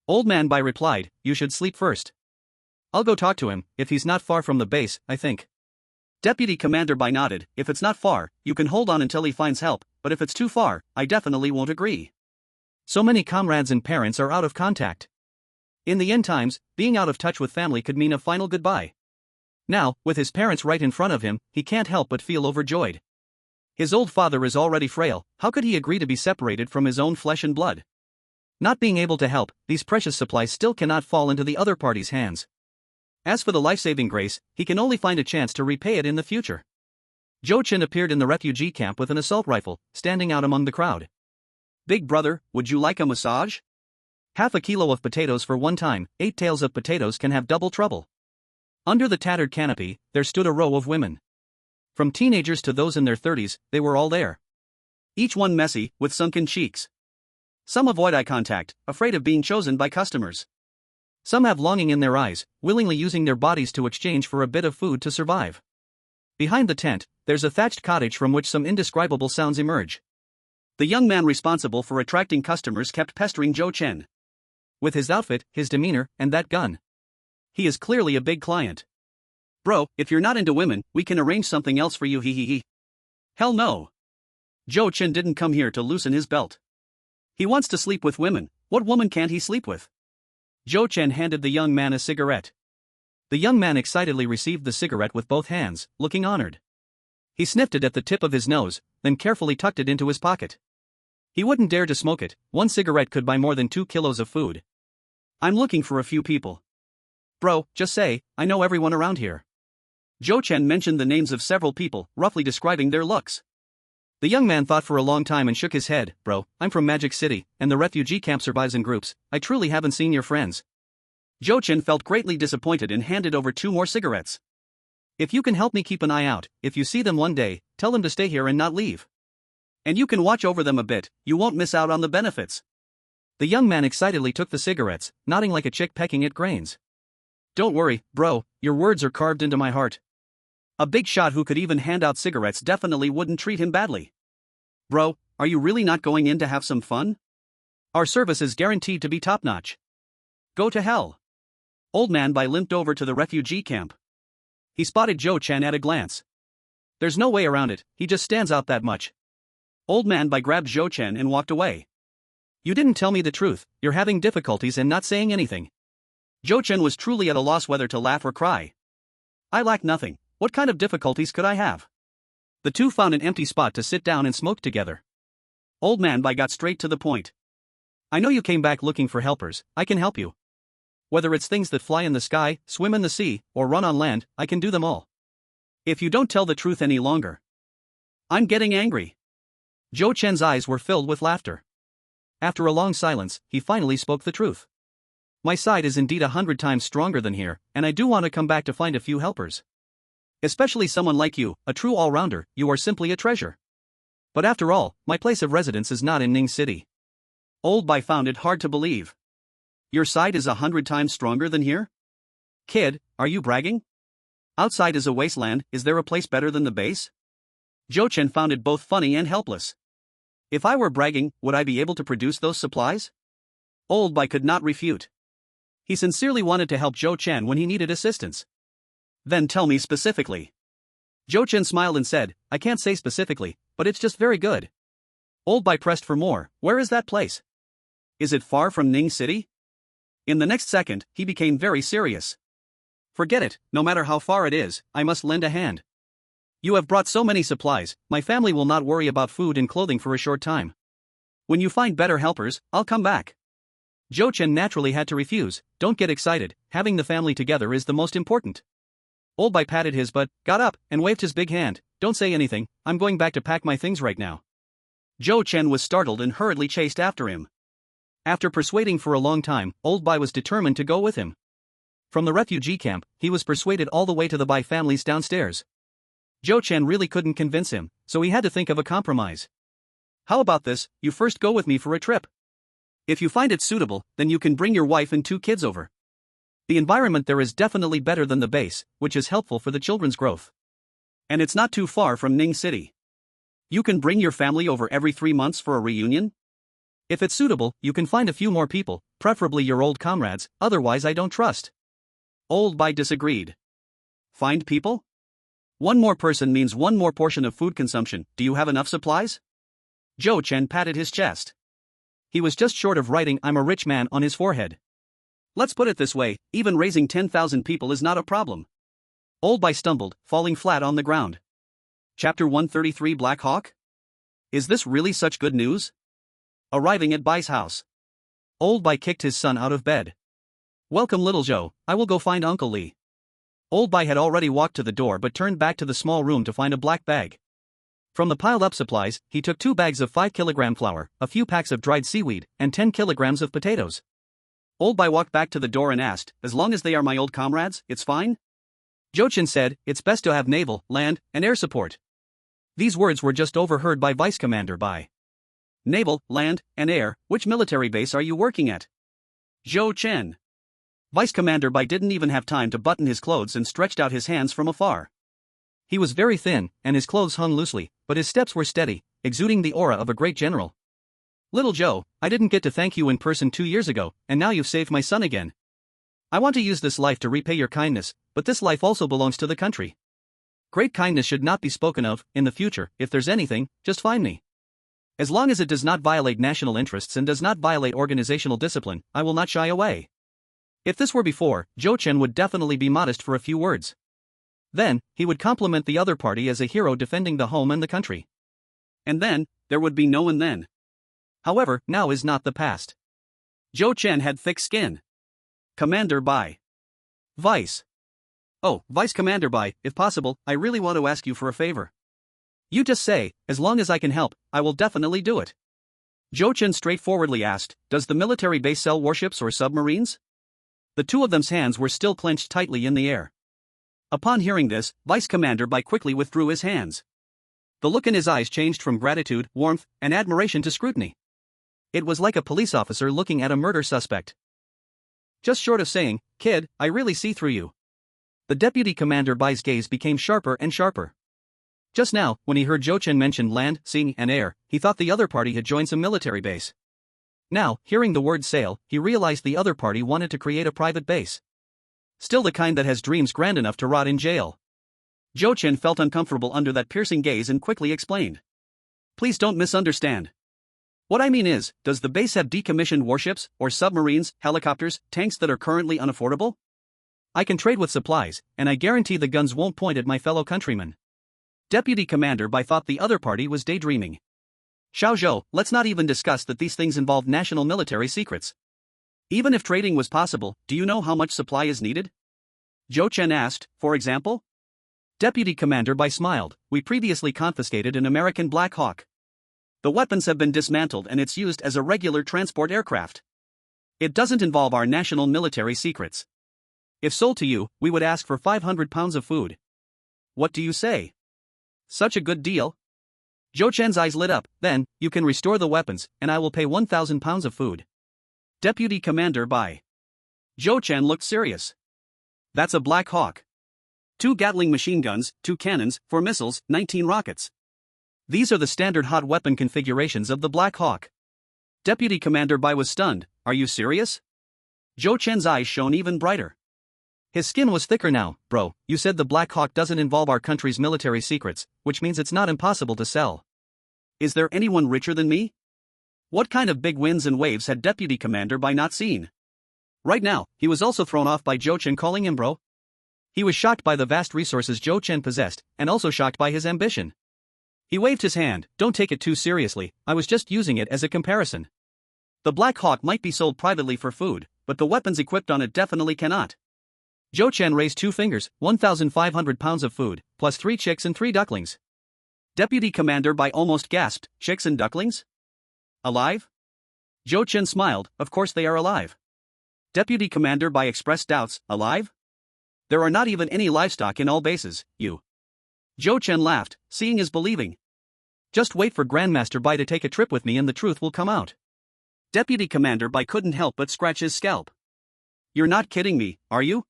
Old Man Bai replied, you should sleep first. I'll go talk to him, if he's not far from the base, I think. Deputy Commander Bai nodded, if it's not far, you can hold on until he finds help, but if it's too far, I definitely won't agree. So many comrades and parents are out of contact. In the end times, being out of touch with family could mean a final goodbye. Now, with his parents right in front of him, he can't help but feel overjoyed. His old father is already frail, how could he agree to be separated from his own flesh and blood? Not being able to help, these precious supplies still cannot fall into the other party's hands. As for the life-saving grace, he can only find a chance to repay it in the future. Zhou Chen appeared in the refugee camp with an assault rifle, standing out among the crowd. Big brother, would you like a massage? Half a kilo of potatoes for one time, 8 tails of potatoes can have double trouble. Under the tattered canopy, there stood a row of women. From teenagers to those in their 30s, they were all there. Each one messy, with sunken cheeks. Some avoid eye contact, afraid of being chosen by customers. Some have longing in their eyes, willingly using their bodies to exchange for a bit of food to survive. Behind the tent, there's a thatched cottage from which some indescribable sounds emerge. The young man responsible for attracting customers kept pestering Zhou Chen. With his outfit, his demeanor, and that gun. He is clearly a big client. Bro, if you're not into women, we can arrange something else for you, he. Hell no. Zhou Chen didn't come here to loosen his belt. He wants to sleep with women. What woman can't he sleep with? Zhou Chen handed the young man a cigarette. The young man excitedly received the cigarette with both hands, looking honored. He sniffed it at the tip of his nose, then carefully tucked it into his pocket. He wouldn't dare to smoke it. 1 cigarette could buy more than 2 kilos of food. I'm looking for a few people. Bro, just say, I know everyone around here. Zhou Chen mentioned the names of several people, roughly describing their looks. The young man thought for a long time and shook his head. Bro, I'm from Magic City, and the refugee camp survives in groups. I truly haven't seen your friends. Zhou Chen felt greatly disappointed and handed over 2 more cigarettes. If you can help me keep an eye out, if you see them one day, tell them to stay here and not leave. And you can watch over them a bit, you won't miss out on the benefits. The young man excitedly took the cigarettes, nodding like a chick pecking at grains. Don't worry, bro, your words are carved into my heart. A big shot who could even hand out cigarettes definitely wouldn't treat him badly. Bro, are you really not going in to have some fun? Our service is guaranteed to be top-notch. Go to hell. Old man Bai limped over to the refugee camp. He spotted Joe Chen at a glance. There's no way around it, he just stands out that much. Old man Bai grabbed Joe Chen and walked away. You didn't tell me the truth, you're having difficulties and not saying anything. Joe Chen was truly at a loss whether to laugh or cry. I lack nothing, what kind of difficulties could I have? The two found an empty spot to sit down and smoke together. Old man Bai got straight to the point. I know you came back looking for helpers, I can help you. Whether it's things that fly in the sky, swim in the sea, or run on land, I can do them all. If you don't tell the truth any longer. I'm getting angry. Joe Chen's eyes were filled with laughter. After a long silence, he finally spoke the truth. My side is indeed 100 times stronger than here, and I do want to come back to find a few helpers. Especially someone like you, a true all-rounder, you are simply a treasure. But after all, my place of residence is not in Ning City. Old Bai found it hard to believe. Your side is 100 times stronger than here? Kid, are you bragging? Outside is a wasteland, is there a place better than the base? Joe Chen found it both funny and helpless. If I were bragging, would I be able to produce those supplies? Old Bai could not refute. He sincerely wanted to help Joe Chen when he needed assistance. Then tell me specifically. Joe Chen smiled and said, I can't say specifically, but it's just very good. Old Bai pressed for more, where is that place? Is it far from Ning City? In the next second, he became very serious. Forget it, no matter how far it is, I must lend a hand. You have brought so many supplies, my family will not worry about food and clothing for a short time. When you find better helpers, I'll come back. Joe Chen naturally had to refuse, don't get excited, having the family together is the most important. Old Bai patted his butt, got up, and waved his big hand, don't say anything, I'm going back to pack my things right now. Joe Chen was startled and hurriedly chased after him. After persuading for a long time, Old Bai was determined to go with him. From the refugee camp, he was persuaded all the way to the Bai family's downstairs. Joe Chen really couldn't convince him, so he had to think of a compromise. How about this, you first go with me for a trip. If you find it suitable, then you can bring your wife and 2 kids over. The environment there is definitely better than the base, which is helpful for the children's growth. And it's not too far from Ning City. You can bring your family over every 3 months for a reunion? If it's suitable, you can find a few more people, preferably your old comrades, otherwise I don't trust. Old Bai disagreed. Find people? 1 more person means 1 more portion of food consumption, do you have enough supplies? Joe Chen patted his chest. He was just short of writing I'm a rich man on his forehead. Let's put it this way, even raising 10,000 people is not a problem. Old Bai stumbled, falling flat on the ground. Chapter 133 Black Hawk? Is this really such good news? Arriving at Bai's house. Old Bai kicked his son out of bed. Welcome little Joe, I will go find Uncle Lee. Old Bai had already walked to the door but turned back to the small room to find a black bag. From the piled-up supplies, he took 2 bags of 5-kilogram flour, a few packs of dried seaweed, and 10 kilograms of potatoes. Old Bai walked back to the door and asked, as long as they are my old comrades, it's fine? Joe Chen said, it's best to have naval, land, and air support. These words were just overheard by Vice Commander Bai. Naval, land, and air, which military base are you working at? Joe Chen. Vice Commander Bai didn't even have time to button his clothes and stretched out his hands from afar. He was very thin, and his clothes hung loosely, but his steps were steady, exuding the aura of a great general. Little Joe, I didn't get to thank you in person 2 years ago, and now you've saved my son again. I want to use this life to repay your kindness, but this life also belongs to the country. Great kindness should not be spoken of, in the future, if there's anything, just find me. As long as it does not violate national interests and does not violate organizational discipline, I will not shy away. If this were before, Joe Chen would definitely be modest for a few words. Then, he would compliment the other party as a hero defending the home and the country. And then, there would be no and then. However, now is not the past. Joe Chen had thick skin. Commander Bai. Vice. Oh, Vice Commander Bai, if possible, I really want to ask you for a favor. You just say, as long as I can help, I will definitely do it. Joe Chen straightforwardly asked, does the military base sell warships or submarines? The 2 of them's hands were still clenched tightly in the air. Upon hearing this, Vice Commander Bai quickly withdrew his hands. The look in his eyes changed from gratitude, warmth, and admiration to scrutiny. It was like a police officer looking at a murder suspect. Just short of saying, kid, I really see through you. The deputy commander Bai's gaze became sharper and sharper. Just now, when he heard Zhou Chen mention land, sea, and air, he thought the other party had joined some military base. Now, hearing the word sail, he realized the other party wanted to create a private base. Still the kind that has dreams grand enough to rot in jail. Zhou Chen felt uncomfortable under that piercing gaze and quickly explained. Please don't misunderstand. What I mean is, does the base have decommissioned warships, or submarines, helicopters, tanks that are currently unaffordable? I can trade with supplies, and I guarantee the guns won't point at my fellow countrymen. Deputy Commander Bai thought the other party was daydreaming. Xiao Zhou, let's not even discuss that these things involve national military secrets. Even if trading was possible, do you know how much supply is needed? Zhou Chen asked, for example? Deputy Commander Bai smiled. We previously confiscated an American Black Hawk. The weapons have been dismantled and it's used as a regular transport aircraft. It doesn't involve our national military secrets. If sold to you, we would ask for 500 pounds of food. What do you say? Such a good deal? Zhou Chen's eyes lit up. Then, you can restore the weapons, and I will pay 1,000 pounds of food. Deputy Commander Bai. Zhou Chen looked serious. That's a Black Hawk. 2 Gatling machine guns, 2 cannons, 4 missiles, 19 rockets. These are the standard hot weapon configurations of the Black Hawk. Deputy Commander Bai was stunned. Are you serious? Zhou Chen's eyes shone even brighter. His skin was thicker now. Bro, you said the Black Hawk doesn't involve our country's military secrets, which means it's not impossible to sell. Is there anyone richer than me? What kind of big winds and waves had Deputy Commander Bai not seen? Right now, he was also thrown off by Zhou Chen calling him bro. He was shocked by the vast resources Zhou Chen possessed, and also shocked by his ambition. He waved his hand. Don't take it too seriously, I was just using it as a comparison. The Black Hawk might be sold privately for food, but the weapons equipped on it definitely cannot. Zhou Chen raised 2 fingers, 1,500 pounds of food, plus 3 chicks and 3 ducklings. Deputy Commander Bai almost gasped, chicks and ducklings? Alive? Zhou Chen smiled, of course they are alive. Deputy Commander Bai expressed doubts, alive? There are not even any livestock in all bases, you. Zhou Chen laughed, seeing is believing. Just wait for Grandmaster Bai to take a trip with me and the truth will come out. Deputy Commander Bai couldn't help but scratch his scalp. You're not kidding me, are you?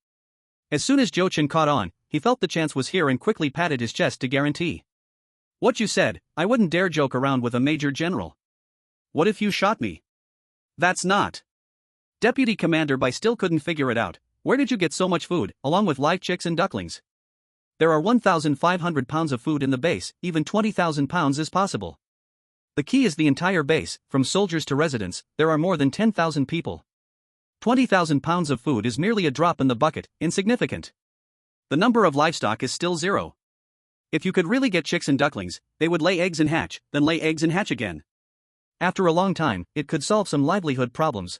As soon as Zhou Chen caught on, he felt the chance was here and quickly patted his chest to guarantee. What you said, I wouldn't dare joke around with a major general. What if you shot me? That's not. Deputy Commander Bai still couldn't figure it out. Where did you get so much food, along with live chicks and ducklings? There are 1,500 pounds of food in the base, even 20,000 pounds is possible. The key is the entire base, from soldiers to residents, there are more than 10,000 people. 20,000 pounds of food is merely a drop in the bucket, insignificant. The number of livestock is still 0. If you could really get chicks and ducklings, they would lay eggs and hatch, then lay eggs and hatch again. After a long time, it could solve some livelihood problems.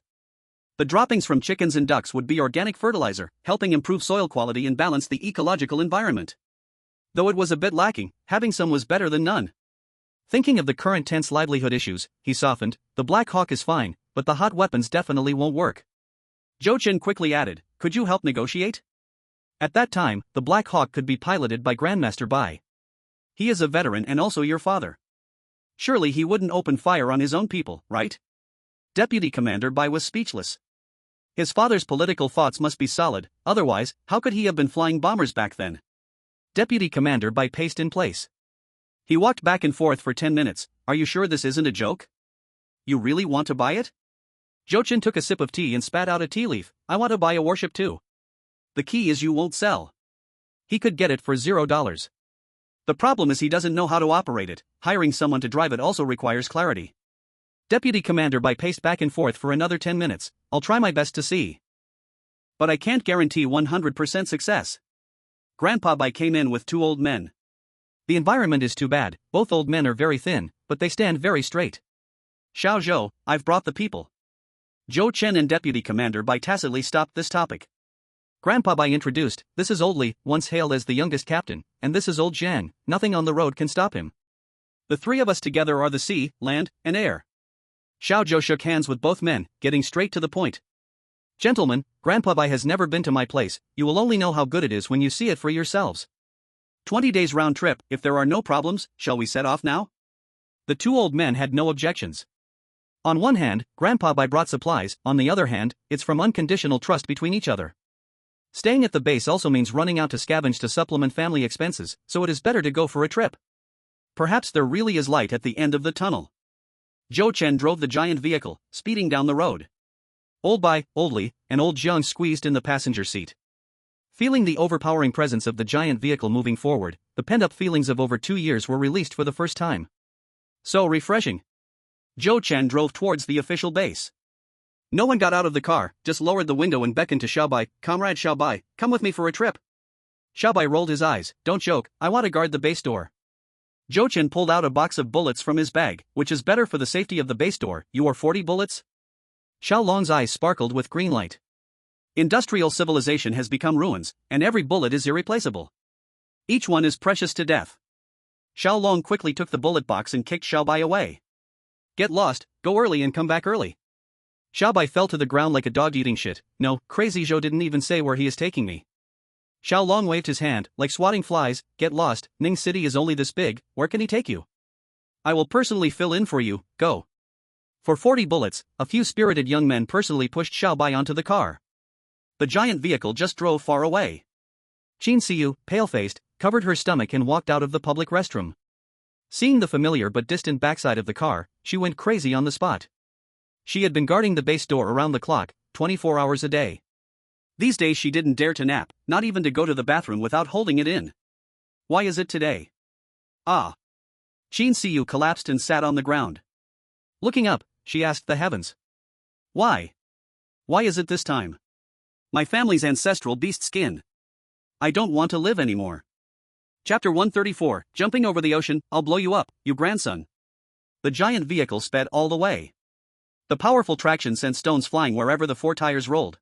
The droppings from chickens and ducks would be organic fertilizer, helping improve soil quality and balance the ecological environment. Though it was a bit lacking, having some was better than none. Thinking of the current tense livelihood issues, he softened. The Black Hawk is fine, but the hot weapons definitely won't work. Zhou Chen quickly added, could you help negotiate? At that time, the Black Hawk could be piloted by Grandmaster Bai. He is a veteran and also your father. Surely he wouldn't open fire on his own people, right? Deputy Commander Bai was speechless. His father's political thoughts must be solid, otherwise, how could he have been flying bombers back then? Deputy Commander Bai paced in place. He walked back and forth for 10 minutes. Are you sure this isn't a joke? You really want to buy it? Zhou Chen took a sip of tea and spat out a tea leaf. I want to buy a warship too. The key is you won't sell. He could get it for $0. The problem is he doesn't know how to operate it. Hiring someone to drive it also requires clarity. Deputy Commander Bai paced back and forth for another 10 minutes. I'll try my best to see. But I can't guarantee 100% success. Grandpa Bai came in with 2 old men. The environment is too bad. Both old men are very thin, but they stand very straight. Xiao Zhou, I've brought the people. Zhou Chen and Deputy Commander Bai tacitly stopped this topic. Grandpa Bai introduced, this is Old Li, once hailed as the youngest captain, and this is Old Zhang, nothing on the road can stop him. The 3 of us together are the sea, land, and air. Xiao Zhou shook hands with both men, getting straight to the point. Gentlemen, Grandpa Bai has never been to my place, you will only know how good it is when you see it for yourselves. 20 days round trip, if there are no problems, shall we set off now? The 2 old men had no objections. On one hand, Grandpa Bai brought supplies, on the other hand, it's from unconditional trust between each other. Staying at the base also means running out to scavenge to supplement family expenses, so it is better to go for a trip. Perhaps there really is light at the end of the tunnel. Zhou Chen drove the giant vehicle, speeding down the road. Old Bai, Old Li, and Old Jiang squeezed in the passenger seat. Feeling the overpowering presence of the giant vehicle moving forward, the pent-up feelings of over 2 years were released for the first time. So refreshing. Zhou Chen drove towards the official base. No one got out of the car, just lowered the window and beckoned to Xiaobai. "Comrade Xiaobai, come with me for a trip." Xiaobai rolled his eyes. "Don't joke, I want to guard the base door." Zhou Chen pulled out a box of bullets from his bag. "Which is better for the safety of the base door, you or 40 bullets?" Xiao Long's eyes sparkled with green light. Industrial civilization has become ruins, and every bullet is irreplaceable. Each one is precious to death. Xiao Long quickly took the bullet box and kicked Xiaobai away. "Get lost, go early and come back early." Xiaobai fell to the ground like a dog eating shit. "No, Crazy Zhou didn't even say where he is taking me." Xiao Long waved his hand, like swatting flies. "Get lost, Ning City is only this big, where can he take you? I will personally fill in for you, go." For 40 bullets, a few spirited young men personally pushed Xiaobai onto the car. The giant vehicle just drove far away. Qin Siyu, pale-faced, covered her stomach and walked out of the public restroom. Seeing the familiar but distant backside of the car, she went crazy on the spot. She had been guarding the base door around the clock, 24 hours a day. These days she didn't dare to nap, not even to go to the bathroom without holding it in. Why is it today? Ah. Qin Siyu collapsed and sat on the ground. Looking up, she asked the heavens. Why? Why is it this time? My family's ancestral beast skin. I don't want to live anymore. Chapter 134, Jumping Over the Ocean, I'll blow you up, you grandson. The giant vehicle sped all the way. The powerful traction sent stones flying wherever the 4 tires rolled.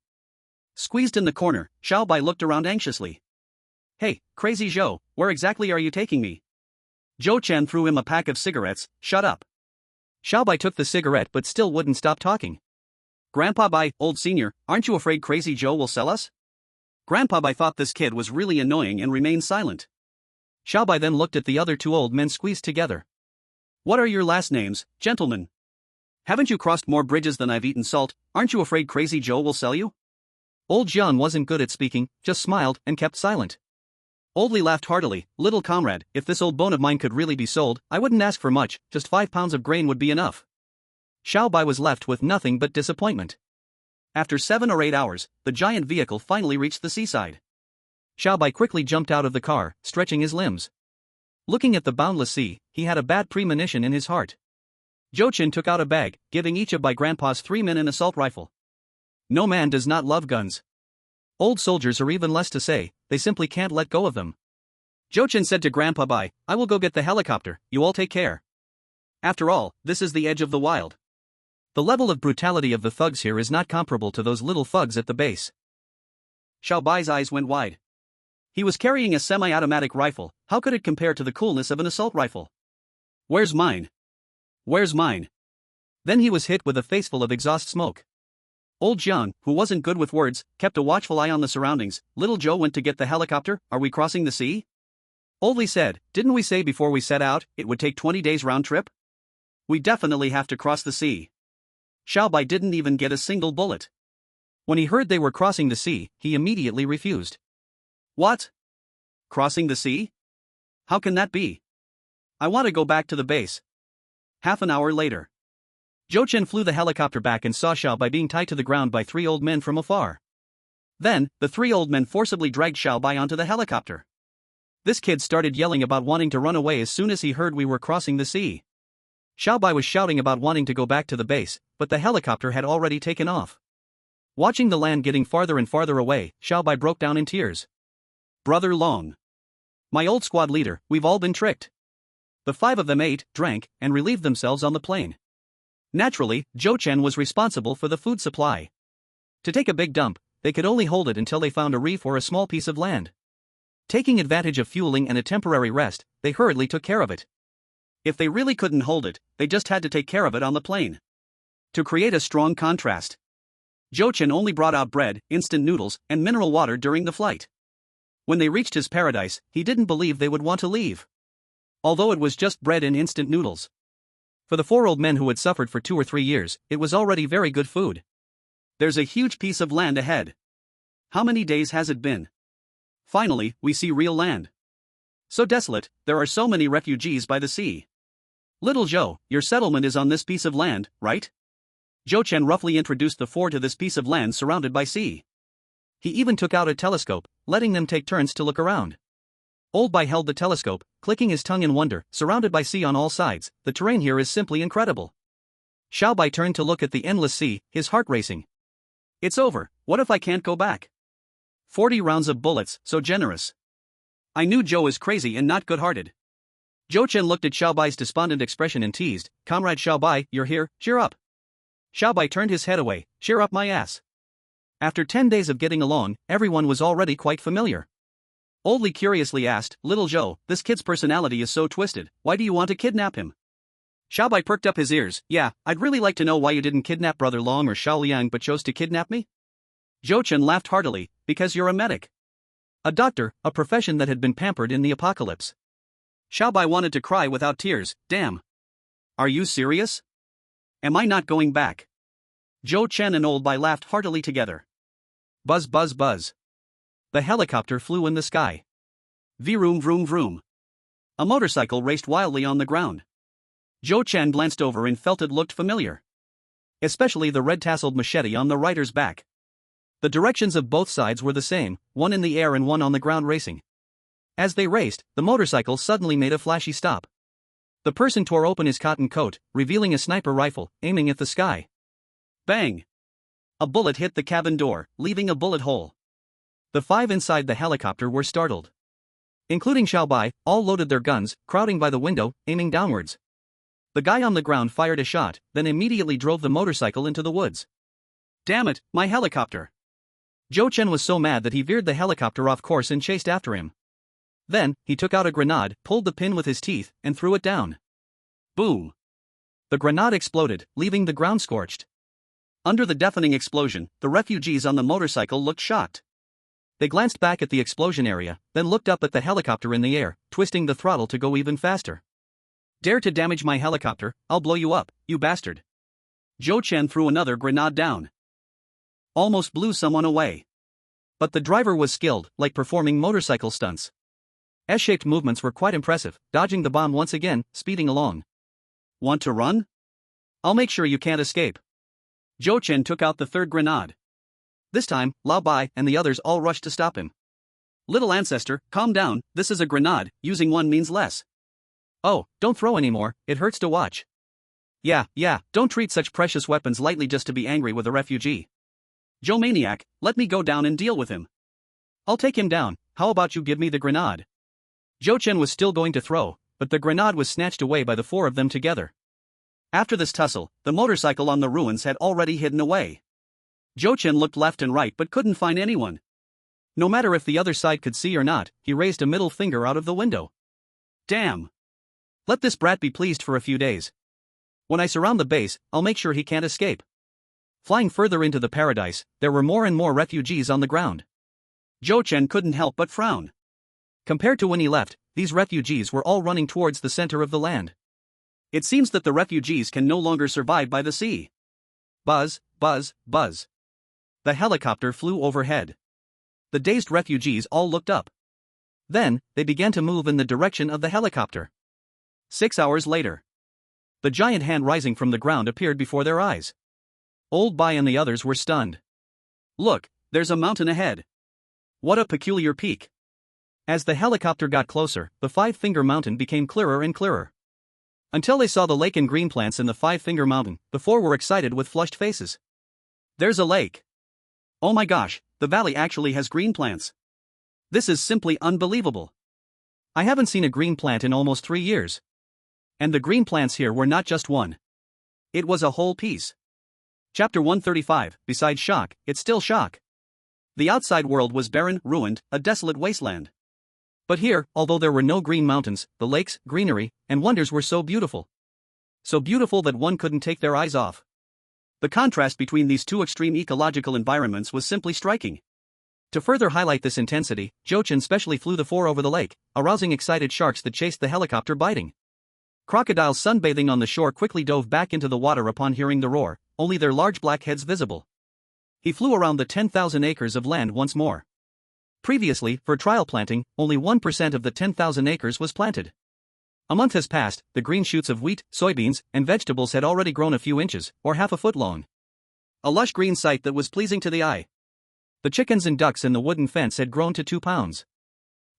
Squeezed in the corner, Xiaobai looked around anxiously. "Hey, Crazy Zhou, where exactly are you taking me?" Zhou Chen threw him a pack of cigarettes. "Shut up." Xiaobai took the cigarette but still wouldn't stop talking. "Grandpa Bai, old senior, aren't you afraid Crazy Zhou will sell us?" Grandpa Bai thought this kid was really annoying and remained silent. Xiaobai then looked at the other 2 old men squeezed together. "What are your last names, gentlemen? Haven't you crossed more bridges than I've eaten salt? Aren't you afraid Crazy Zhou will sell you?" Old Jian wasn't good at speaking, just smiled and kept silent. Old Li laughed heartily. "Little comrade, if this old bone of mine could really be sold, I wouldn't ask for much, just 5 pounds of grain would be enough." Xiaobai was left with nothing but disappointment. After 7 or 8 hours, the giant vehicle finally reached the seaside. Xiaobai quickly jumped out of the car, stretching his limbs. Looking at the boundless sea, he had a bad premonition in his heart. Zhou Chen took out a bag, giving each of Bai Grandpa's 3 men an assault rifle. No man does not love guns. Old soldiers are even less to say, they simply can't let go of them. Zhou Chen said to Grandpa Bai, "I will go get the helicopter, you all take care. After all, this is the edge of the wild. The level of brutality of the thugs here is not comparable to those little thugs at the base." Xiaobai's eyes went wide. He was carrying a semi-automatic rifle, how could it compare to the coolness of an assault rifle? "Where's mine? Where's mine?" Then he was hit with a faceful of exhaust smoke. Old Jiang, who wasn't good with words, kept a watchful eye on the surroundings. "Little Zhou went to get the helicopter, are we crossing the sea?" Old Li said, "Didn't we say before we set out, it would take 20 days round trip? We definitely have to cross the sea." Xiaobai didn't even get a single bullet. When he heard they were crossing the sea, he immediately refused. "What? Crossing the sea? How can that be? I want to go back to the base." Half an hour later, Zhou Chen flew the helicopter back and saw Xiaobai being tied to the ground by 3 old men from afar. Then, the 3 old men forcibly dragged Xiaobai onto the helicopter. This kid started yelling about wanting to run away as soon as he heard we were crossing the sea. Xiaobai was shouting about wanting to go back to the base, but the helicopter had already taken off. Watching the land getting farther and farther away, Xiaobai broke down in tears. "Brother Long. My old squad leader, we've all been tricked." The 5 of them ate, drank, and relieved themselves on the plane. Naturally, Zhou Chen was responsible for the food supply. To take a big dump, they could only hold it until they found a reef or a small piece of land. Taking advantage of fueling and a temporary rest, they hurriedly took care of it. If they really couldn't hold it, they just had to take care of it on the plane. To create a strong contrast, Zhou Chen only brought out bread, instant noodles, and mineral water during the flight. When they reached his paradise, he didn't believe they would want to leave. Although it was just bread and instant noodles. For the 4 old men who had suffered for 2 or 3 years, it was already very good food. There's a huge piece of land ahead. How many days has it been? Finally, we see real land. So desolate, there are so many refugees by the sea. Little Joe, your settlement is on this piece of land, right? Zhou Chen roughly introduced the four to this piece of land surrounded by sea. He even took out a telescope, letting them take turns to look around. Old Bai held the telescope, clicking his tongue in wonder. Surrounded by sea on all sides, the terrain here is simply incredible. Xiao Bai turned to look at the endless sea, his heart racing. It's over, what if I can't go back? 40 rounds of bullets, so generous. I knew Joe is crazy and not good-hearted. Zhou Chen looked at Xiao Bai's despondent expression and teased, Comrade Xiao Bai, you're here, cheer up. Xiao Bai turned his head away, cheer up my ass. After 10 days of getting along, everyone was already quite familiar. Old Li curiously asked, Little Joe, this kid's personality is so twisted, why do you want to kidnap him? Xiao Bai perked up his ears, yeah, I'd really like to know why you didn't kidnap Brother Long or Xiao Liang but chose to kidnap me? Zhou Chen laughed heartily, because you're a medic. A doctor, a profession that had been pampered in the apocalypse. Xiao Bai wanted to cry without tears, damn. Are you serious? Am I not going back? Zhou Chen and Old Bai laughed heartily together. Buzz buzz buzz. The helicopter flew in the sky. Vroom vroom vroom. A motorcycle raced wildly on the ground. Zhou Chen glanced over and felt it looked familiar. Especially the red-tasseled machete on the rider's back. The directions of both sides were the same, one in the air and one on the ground racing. As they raced, the motorcycle suddenly made a flashy stop. The person tore open his cotton coat, revealing a sniper rifle, aiming at the sky. Bang! A bullet hit the cabin door, leaving a bullet hole. The five inside the helicopter were startled. Including Xiao Bai, all loaded their guns, crowding by the window, aiming downwards. The guy on the ground fired a shot, then immediately drove the motorcycle into the woods. Damn it, my helicopter! Zhou Chen was so mad that he veered the helicopter off course and chased after him. Then, he took out a grenade, pulled the pin with his teeth, and threw it down. Boom! The grenade exploded, leaving the ground scorched. Under the deafening explosion, the refugees on the motorcycle looked shocked. They glanced back at the explosion area, then looked up at the helicopter in the air, twisting the throttle to go even faster. Dare to damage my helicopter, I'll blow you up, you bastard. Zhou Chen threw another grenade down. Almost blew someone away. But the driver was skilled, like performing motorcycle stunts. S-shaped movements were quite impressive, dodging the bomb once again, speeding along. Want to run? I'll make sure you can't escape. Zhou Chen took out the third grenade. This time, Lao Bai and the others all rushed to stop him. Little ancestor, calm down, this is a grenade, using one means less. Oh, don't throw anymore, it hurts to watch. Yeah, don't treat such precious weapons lightly just to be angry with a refugee. Joe Maniac, let me go down and deal with him. I'll take him down, how about you give me the grenade? Zhou Chen was still going to throw, but the grenade was snatched away by the four of them together. After this tussle, the motorcycle on the ruins had already hidden away. Zhou Chen looked left and right but couldn't find anyone. No matter if the other side could see or not, he raised a middle finger out of the window. Damn! Let this brat be pleased for a few days. When I surround the base, I'll make sure he can't escape. Flying further into the paradise, there were more and more refugees on the ground. Zhou Chen couldn't help but frown. Compared to when he left, these refugees were all running towards the center of the land. It seems that the refugees can no longer survive by the sea. Buzz, buzz, buzz. The helicopter flew overhead. The dazed refugees all looked up. Then, they began to move in the direction of the helicopter. 6 hours later. The giant hand rising from the ground appeared before their eyes. Old Bai and the others were stunned. Look, there's a mountain ahead. What a peculiar peak. As the helicopter got closer, the Five-Finger Mountain became clearer and clearer. Until they saw the lake and green plants in the Five-Finger Mountain, the four were excited with flushed faces. There's a lake. Oh my gosh, the valley actually has green plants. This is simply unbelievable. I haven't seen a green plant in almost 3 years. And the green plants here were not just one. It was a whole piece. Chapter 135, besides shock, it's still shock. The outside world was barren, ruined, a desolate wasteland. But here, although there were no green mountains, the lakes, greenery, and wonders were so beautiful. So beautiful that one couldn't take their eyes off. The contrast between these two extreme ecological environments was simply striking. To further highlight this intensity, Zhou Chen specially flew the four over the lake, arousing excited sharks that chased the helicopter biting. Crocodiles sunbathing on the shore quickly dove back into the water upon hearing the roar, only their large black heads visible. He flew around the 10,000 acres of land once more. Previously, for trial planting, only 1% of the 10,000 acres was planted. A month has passed, the green shoots of wheat, soybeans, and vegetables had already grown a few inches, or half a foot long. A lush green sight that was pleasing to the eye. The chickens and ducks in the wooden fence had grown to 2 pounds.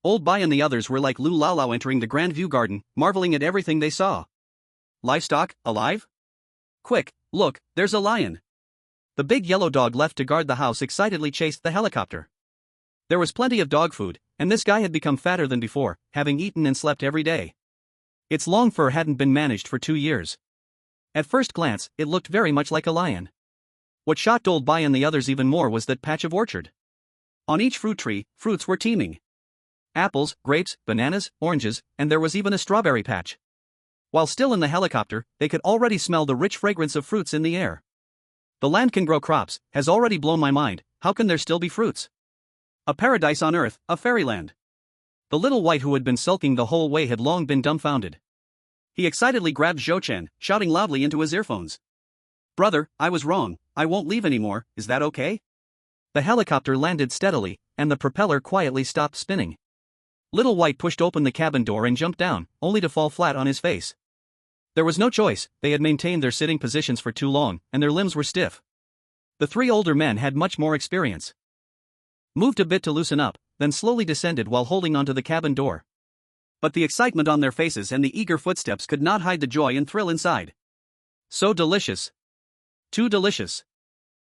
Old Bai and the others were like Lu Lao entering the Grand View Garden, marveling at everything they saw. Livestock, alive? Quick, look, there's a lion. The big yellow dog left to guard the house excitedly chased the helicopter. There was plenty of dog food, and this guy had become fatter than before, having eaten and slept every day. Its long fur hadn't been managed for 2 years. At first glance, it looked very much like a lion. What shocked Old Bai and the others even more was that patch of orchard. On each fruit tree, fruits were teeming. Apples, grapes, bananas, oranges, and there was even a strawberry patch. While still in the helicopter, they could already smell the rich fragrance of fruits in the air. The land can grow crops, has already blown my mind. How can there still be fruits? A paradise on earth, a fairyland. The little white who had been sulking the whole way had long been dumbfounded. He excitedly grabbed Zhou Chen, shouting loudly into his earphones. Brother, I was wrong, I won't leave anymore, is that okay? The helicopter landed steadily, and the propeller quietly stopped spinning. Little White pushed open the cabin door and jumped down, only to fall flat on his face. There was no choice, they had maintained their sitting positions for too long, and their limbs were stiff. The 3 older men had much more experience. Moved a bit to loosen up, then slowly descended while holding onto the cabin door. But the excitement on their faces and the eager footsteps could not hide the joy and thrill inside. So delicious. Too delicious.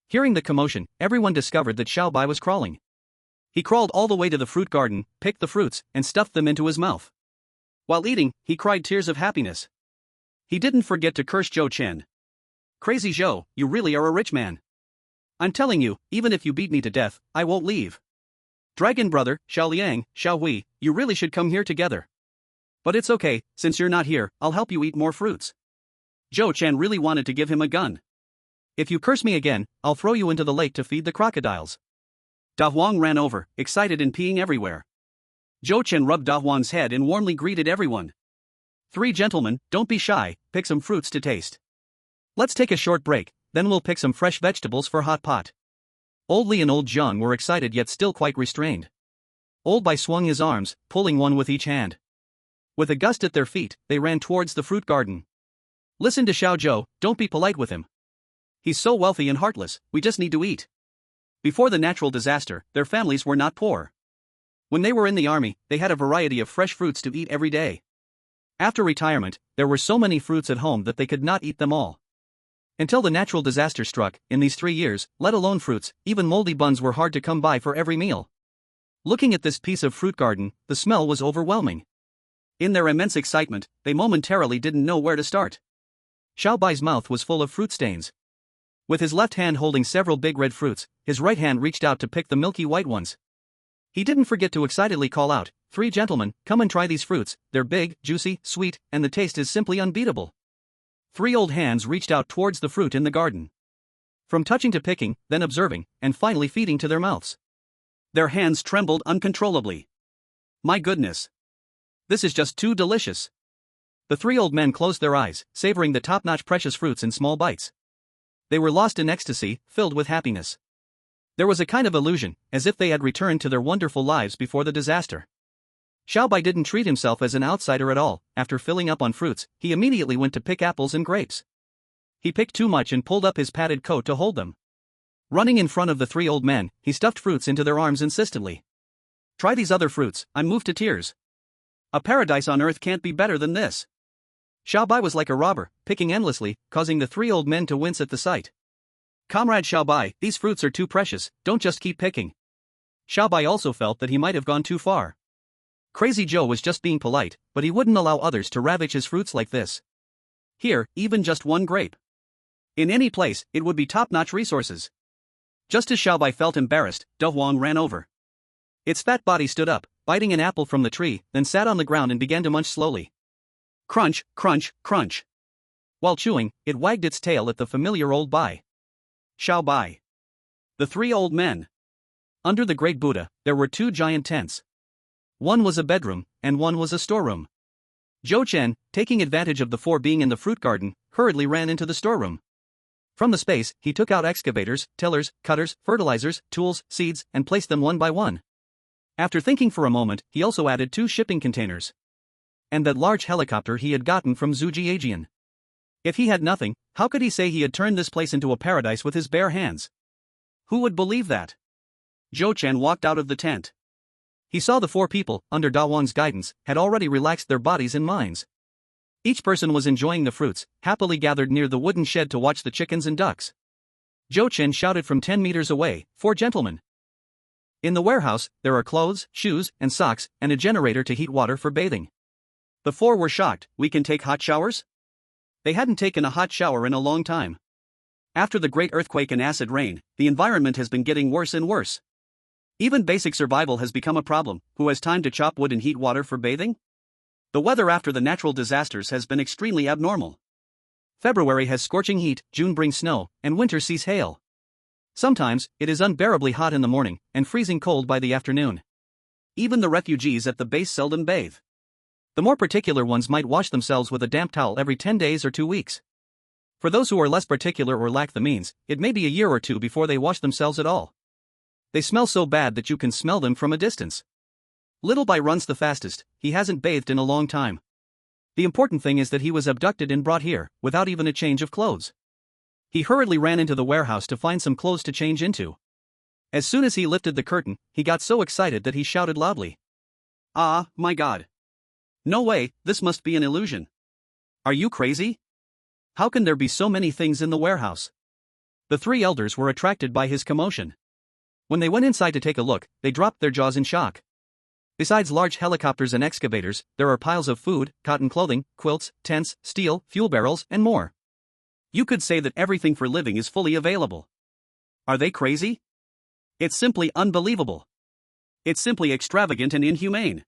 Hearing the commotion, everyone discovered that Xiao Bai was crawling. He crawled all the way to the fruit garden, picked the fruits, and stuffed them into his mouth. While eating, he cried tears of happiness. He didn't forget to curse Zhou Chen. Crazy Zhou, you really are a rich man. I'm telling you, even if you beat me to death, I won't leave. Dragon brother, Xiao Liang, Xiao Hui, you really should come here together. But it's okay, since you're not here, I'll help you eat more fruits. Zhou Chen really wanted to give him a gun. If you curse me again, I'll throw you into the lake to feed the crocodiles. Da Huang ran over, excited and peeing everywhere. Zhou Chen rubbed Da Huang's head and warmly greeted everyone. 3 gentlemen, don't be shy, pick some fruits to taste. Let's take a short break, then we'll pick some fresh vegetables for hot pot. Old Li and Old Zhang were excited yet still quite restrained. Old Bai swung his arms, pulling one with each hand. With a gust at their feet, they ran towards the fruit garden. Listen to Xiao Zhou, don't be polite with him. He's so wealthy and heartless, we just need to eat. Before the natural disaster, their families were not poor. When they were in the army, they had a variety of fresh fruits to eat every day. After retirement, there were so many fruits at home that they could not eat them all. Until the natural disaster struck, in these 3 years, let alone fruits, even moldy buns were hard to come by for every meal. Looking at this piece of fruit garden, the smell was overwhelming. In their immense excitement, they momentarily didn't know where to start. Xiao Bai's mouth was full of fruit stains. With his left hand holding several big red fruits, his right hand reached out to pick the milky white ones. He didn't forget to excitedly call out, 3 gentlemen, come and try these fruits, they're big, juicy, sweet, and the taste is simply unbeatable. 3 old hands reached out towards the fruit in the garden. From touching to picking, then observing, and finally feeding to their mouths. Their hands trembled uncontrollably. My goodness. This is just too delicious. The 3 old men closed their eyes, savoring the top-notch precious fruits in small bites. They were lost in ecstasy, filled with happiness. There was a kind of illusion, as if they had returned to their wonderful lives before the disaster. Xiao Bai didn't treat himself as an outsider at all. After filling up on fruits, he immediately went to pick apples and grapes. He picked too much and pulled up his padded coat to hold them. Running in front of the 3 old men, he stuffed fruits into their arms insistently. Try these other fruits, I'm moved to tears. A paradise on earth can't be better than this. Xiao Bai was like a robber, picking endlessly, causing the 3 old men to wince at the sight. Comrade Xiao Bai, these fruits are too precious, don't just keep picking. Xiao Bai also felt that he might have gone too far. Crazy Joe was just being polite, but he wouldn't allow others to ravage his fruits like this. Here, even just 1 grape. In any place, it would be top-notch resources. Just as Xiao Bai felt embarrassed, Da Huang ran over. Its fat body stood up, biting an apple from the tree, then sat on the ground and began to munch slowly. Crunch, crunch, crunch. While chewing, it wagged its tail at the familiar old Bai. Xiao Bai. The 3 old men. Under the great Buddha, there were 2 giant tents. One was a bedroom, and one was a storeroom. Zhou Chen, taking advantage of the 4 being in the fruit garden, hurriedly ran into the storeroom. From the space, he took out excavators, tillers, cutters, fertilizers, tools, seeds, and placed them one by one. After thinking for a moment, he also added 2 shipping containers. And that large helicopter he had gotten from Zujiajian. If he had nothing, how could he say he had turned this place into a paradise with his bare hands? Who would believe that? Zhou Chen walked out of the tent. He saw the 4 people, under Da Wang's guidance, had already relaxed their bodies and minds. Each person was enjoying the fruits, happily gathered near the wooden shed to watch the chickens and ducks. Zhou Chen shouted from 10 meters away, 4 gentlemen. In the warehouse, there are clothes, shoes, and socks, and a generator to heat water for bathing. The 4 were shocked. We can take hot showers? They hadn't taken a hot shower in a long time. After the great earthquake and acid rain, the environment has been getting worse and worse. Even basic survival has become a problem. Who has time to chop wood and heat water for bathing? The weather after the natural disasters has been extremely abnormal. February has scorching heat, June brings snow, and winter sees hail. Sometimes, it is unbearably hot in the morning, and freezing cold by the afternoon. Even the refugees at the base seldom bathe. The more particular ones might wash themselves with a damp towel every 10 days or 2 weeks. For those who are less particular or lack the means, it may be a year or 2 before they wash themselves at all. They smell so bad that you can smell them from a distance. Little Bai runs the fastest. He hasn't bathed in a long time. The important thing is that he was abducted and brought here, without even a change of clothes. He hurriedly ran into the warehouse to find some clothes to change into. As soon as he lifted the curtain, he got so excited that he shouted loudly. Ah, my God. No way, this must be an illusion. Are you crazy? How can there be so many things in the warehouse? The 3 elders were attracted by his commotion. When they went inside to take a look, they dropped their jaws in shock. Besides large helicopters and excavators, there are piles of food, cotton clothing, quilts, tents, steel, fuel barrels, and more. You could say that everything for living is fully available. Are they crazy? It's simply unbelievable. It's simply extravagant and inhumane.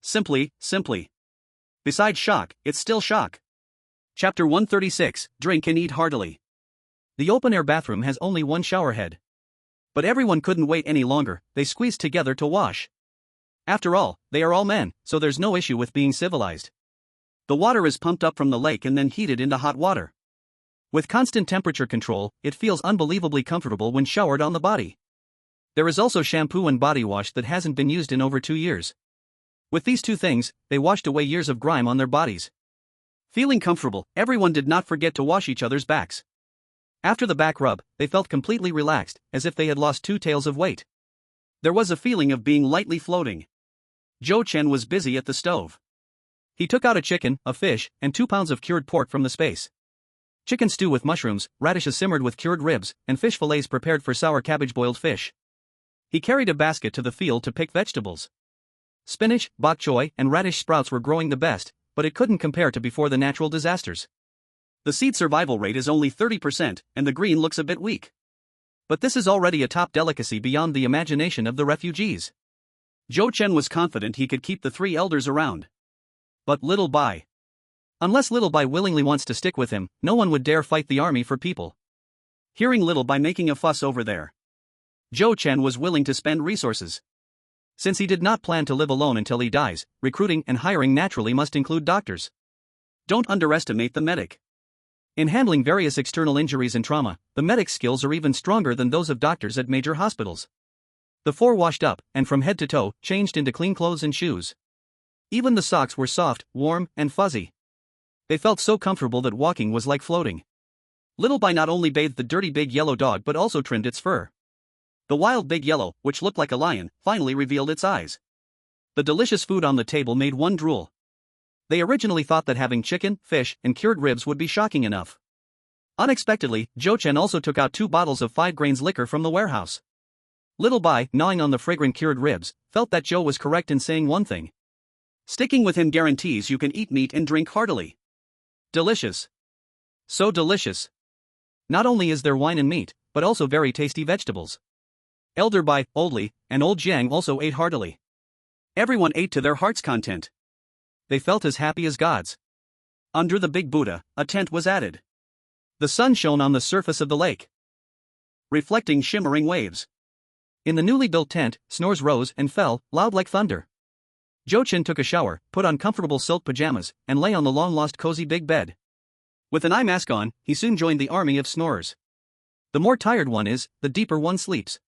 Simply. Besides shock, it's still shock. Chapter 136, Drink and Eat Heartily. The open-air bathroom has only 1 shower head. But everyone couldn't wait any longer, they squeezed together to wash. After all, they are all men, so there's no issue with being civilized. The water is pumped up from the lake and then heated into hot water. With constant temperature control, it feels unbelievably comfortable when showered on the body. There is also shampoo and body wash that hasn't been used in over 2 years. With these 2 things, they washed away years of grime on their bodies. Feeling comfortable, everyone did not forget to wash each other's backs. After the back rub, they felt completely relaxed, as if they had lost 2 taels of weight. There was a feeling of being lightly floating. Zhou Chen was busy at the stove. He took out a chicken, a fish, and 2 pounds of cured pork from the space. Chicken stew with mushrooms, radishes simmered with cured ribs, and fish fillets prepared for sour cabbage boiled fish. He carried a basket to the field to pick vegetables. Spinach, bok choy, and radish sprouts were growing the best, but it couldn't compare to before the natural disasters. The seed survival rate is only 30%, and the green looks a bit weak. But this is already a top delicacy beyond the imagination of the refugees. Zhou Chen was confident he could keep the 3 elders around. But Little Bai. Unless Little Bai willingly wants to stick with him, no one would dare fight the army for people. Hearing Little Bai making a fuss over there, Zhou Chen was willing to spend resources. Since he did not plan to live alone until he dies, recruiting and hiring naturally must include doctors. Don't underestimate the medic. In handling various external injuries and trauma, the medic's skills are even stronger than those of doctors at major hospitals. The 4 washed up, and from head to toe, changed into clean clothes and shoes. Even the socks were soft, warm, and fuzzy. They felt so comfortable that walking was like floating. Little Bai not only bathed the dirty big yellow dog but also trimmed its fur. The wild big yellow, which looked like a lion, finally revealed its eyes. The delicious food on the table made one drool. They originally thought that having chicken, fish, and cured ribs would be shocking enough. Unexpectedly, Zhou Chen also took out 2 bottles of 5 grains liquor from the warehouse. Little Bai, gnawing on the fragrant cured ribs, felt that Zhou was correct in saying one thing. Sticking with him guarantees you can eat meat and drink heartily. Delicious. So delicious. Not only is there wine and meat, but also very tasty vegetables. Elder Bai, Old Li, and Old Jiang also ate heartily. Everyone ate to their heart's content. They felt as happy as gods. Under the big Buddha, a tent was added. The sun shone on the surface of the lake, reflecting shimmering waves. In the newly built tent, snores rose and fell, loud like thunder. Zhou Chen took a shower, put on comfortable silk pajamas, and lay on the long-lost cozy big bed. With an eye mask on, he soon joined the army of snorers. The more tired one is, the deeper one sleeps.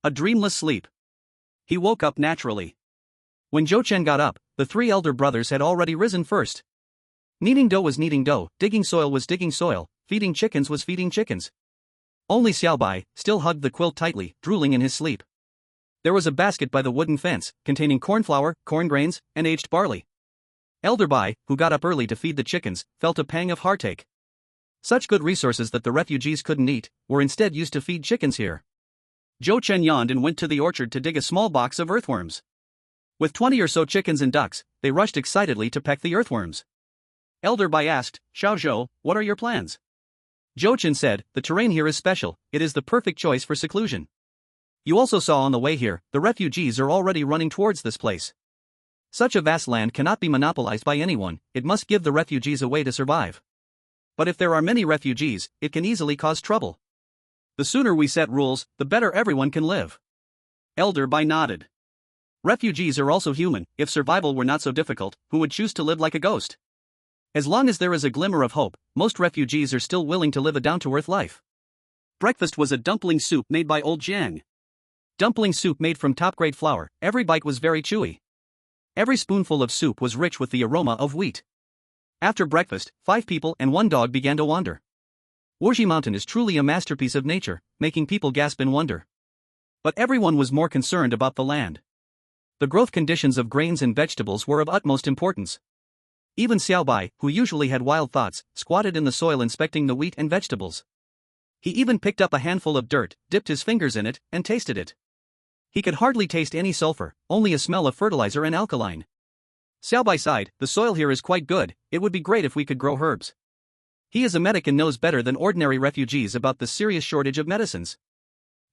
A dreamless sleep. He woke up naturally. When Zhou Chen got up, the three elder brothers had already risen first. Kneading dough was kneading dough, digging soil was digging soil, feeding chickens was feeding chickens. Only Xiaobai still hugged the quilt tightly, drooling in his sleep. There was a basket by the wooden fence, containing corn flour, corn grains, and aged barley. Elder Bai, who got up early to feed the chickens, felt a pang of heartache. Such good resources that the refugees couldn't eat, were instead used to feed chickens here. Zhou Chen yawned and went to the orchard to dig a small box of earthworms. With 20 or so chickens and ducks, they rushed excitedly to peck the earthworms. Elder Bai asked, "Xiao Zhou, what are your plans?" Zhou Chen said, "The terrain here is special, it is the perfect choice for seclusion. You also saw on the way here, the refugees are already running towards this place. Such a vast land cannot be monopolized by anyone, it must give the refugees a way to survive. But if there are many refugees, it can easily cause trouble. The sooner we set rules, the better everyone can live." Elder Bai nodded. Refugees are also human. If survival were not so difficult, who would choose to live like a ghost? As long as there is a glimmer of hope, most refugees are still willing to live a down-to-earth life. Breakfast was a dumpling soup made by old Jiang. Dumpling soup made from top-grade flour, every bite was very chewy. Every spoonful of soup was rich with the aroma of wheat. After breakfast, 5 people and 1 dog began to wander. Wuxi Mountain is truly a masterpiece of nature, making people gasp in wonder. But everyone was more concerned about the land. The growth conditions of grains and vegetables were of utmost importance. Even Xiaobai, who usually had wild thoughts, squatted in the soil inspecting the wheat and vegetables. He even picked up a handful of dirt, dipped his fingers in it, and tasted it. He could hardly taste any sulfur, only a smell of fertilizer and alkaline. Xiaobai sighed, "The soil here is quite good, it would be great if we could grow herbs." He is a medic and knows better than ordinary refugees about the serious shortage of medicines.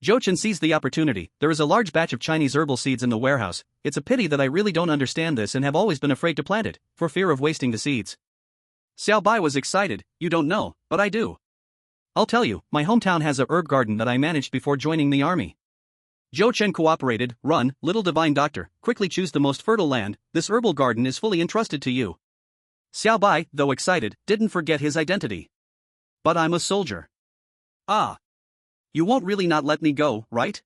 Zhou Chen seized the opportunity. "There is a large batch of Chinese herbal seeds in the warehouse. It's a pity that I really don't understand this and have always been afraid to plant it, for fear of wasting the seeds." Xiaobai was excited. "You don't know, but I do. I'll tell you, my hometown has a herb garden that I managed before joining the army." Zhou Chen cooperated. "Run, little divine doctor, quickly choose the most fertile land, this herbal garden is fully entrusted to you." Xiaobai, though excited, didn't forget his identity. "But I'm a soldier." "Ah. You won't really not let me go, right?"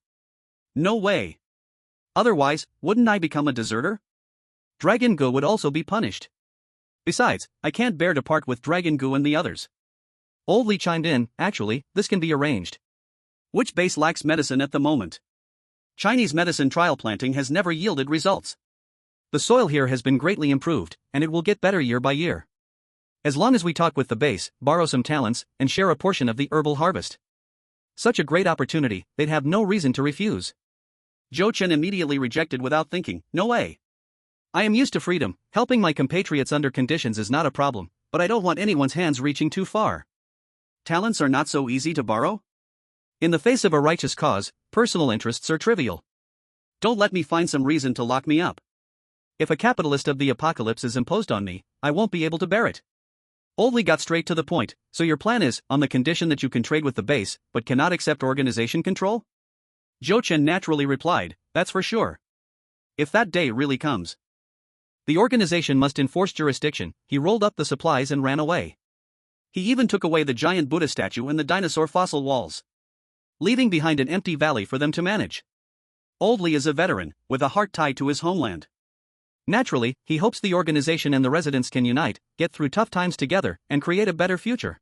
"No way. Otherwise, wouldn't I become a deserter? Dragon Gu would also be punished. Besides, I can't bear to part with Dragon Gu and the others." Old Li chimed in, "Actually, this can be arranged. Which base lacks medicine at the moment? Chinese medicine trial planting has never yielded results. The soil here has been greatly improved, and it will get better year by year. As long as we talk with the base, borrow some talents, and share a portion of the herbal harvest. Such a great opportunity, they'd have no reason to refuse." Zhou Chen immediately rejected without thinking, "No way. I am used to freedom, helping my compatriots under conditions is not a problem, but I don't want anyone's hands reaching too far. Talents are not so easy to borrow? In the face of a righteous cause, personal interests are trivial. Don't let me find some reason to lock me up. If a capitalist of the apocalypse is imposed on me, I won't be able to bear it." Old Li got straight to the point. "So your plan is, on the condition that you can trade with the base, but cannot accept organization control?" Zhou Chen naturally replied, "That's for sure. If that day really comes. The organization must enforce jurisdiction." He rolled up the supplies and ran away. He even took away the giant Buddha statue and the dinosaur fossil walls, leaving behind an empty valley for them to manage. Old Li is a veteran, with a heart tied to his homeland. Naturally, he hopes the organization and the residents can unite, get through tough times together, and create a better future.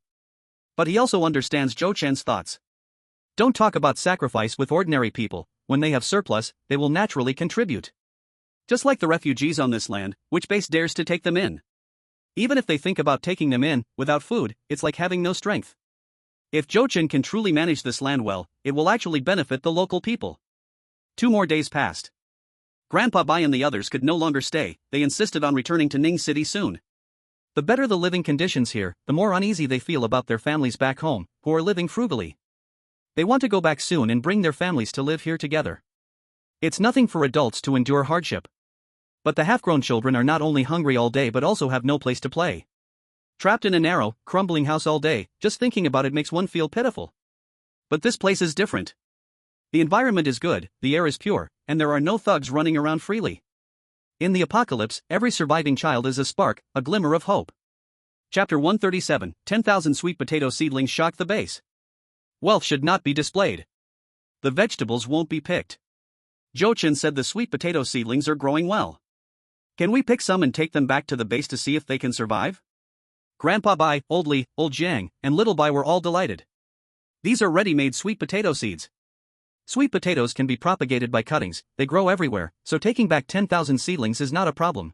But he also understands Zhou Chen's thoughts. Don't talk about sacrifice with ordinary people. When they have surplus, they will naturally contribute. Just like the refugees on this land, which base dares to take them in? Even if they think about taking them in, without food, it's like having no strength. If Zhou Chen can truly manage this land well, it will actually benefit the local people. 2 more days passed. Grandpa Bai and the others could no longer stay. They insisted on returning to Ning City soon. The better the living conditions here, the more uneasy they feel about their families back home, who are living frugally. They want to go back soon and bring their families to live here together. It's nothing for adults to endure hardship. But the half-grown children are not only hungry all day but also have no place to play. Trapped in a narrow, crumbling house all day, just thinking about it makes one feel pitiful. But this place is different. The environment is good, the air is pure, and there are no thugs running around freely. In the apocalypse, every surviving child is a spark, a glimmer of hope. Chapter 137, 10,000 sweet potato seedlings shock the base. Wealth should not be displayed. The vegetables won't be picked. Jochin said the sweet potato seedlings are growing well. Can we pick some and take them back to the base to see if they can survive? Grandpa Bai, Old Li, Old Jiang, and Little Bai were all delighted. These are ready-made sweet potato seeds. Sweet potatoes can be propagated by cuttings, they grow everywhere, so taking back 10,000 seedlings is not a problem.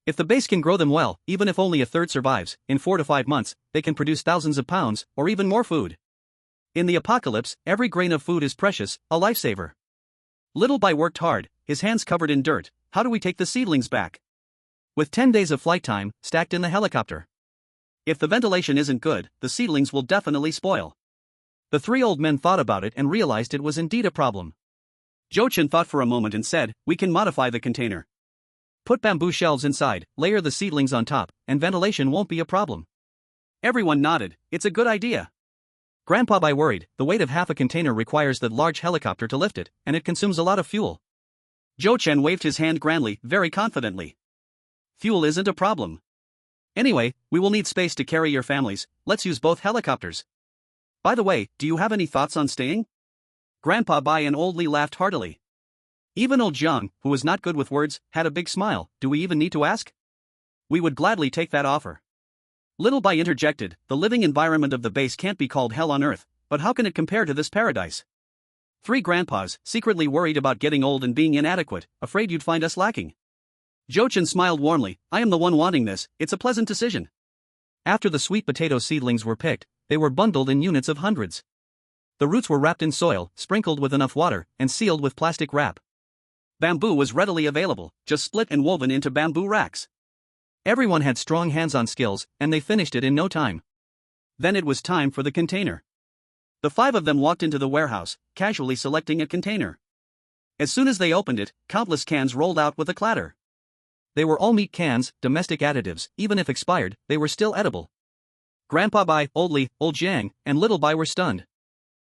If the base can grow them well, even if only a third survives, in 4 to 5 months, they can produce thousands of pounds, or even more food. In the apocalypse, every grain of food is precious, a lifesaver. Little Bai worked hard, his hands covered in dirt. How do we take the seedlings back? With 10 days of flight time, stacked in the helicopter. If the ventilation isn't good, the seedlings will definitely spoil. The three old men thought about it and realized it was indeed a problem. Jochin thought for a moment and said, we can modify the container. Put bamboo shelves inside, layer the seedlings on top, and ventilation won't be a problem. Everyone nodded, it's a good idea. Grandpa Bai worried, the weight of half a container requires that large helicopter to lift it, and it consumes a lot of fuel. Jochin waved his hand grandly, very confidently. Fuel isn't a problem. Anyway, we will need space to carry your families, let's use both helicopters. By the way, do you have any thoughts on staying? Grandpa Bai and Old Li laughed heartily. Even Old Jiang, who was not good with words, had a big smile. Do we even need to ask? We would gladly take that offer. Little Bai interjected, the living environment of the base can't be called hell on earth, but how can it compare to this paradise? Three grandpas, secretly worried about getting old and being inadequate, afraid you'd find us lacking. Jochin smiled warmly, I am the one wanting this, it's a pleasant decision. After the sweet potato seedlings were picked, they were bundled in units of hundreds. The roots were wrapped in soil, sprinkled with enough water, and sealed with plastic wrap. Bamboo was readily available, just split and woven into bamboo racks. Everyone had strong hands-on skills, and they finished it in no time. Then it was time for the container. The 5 of them walked into the warehouse, casually selecting a container. As soon as they opened it, countless cans rolled out with a clatter. They were all meat cans, domestic additives, even if expired, they were still edible. Grandpa Bai, Old Li, Old Jiang, and Little Bai were stunned.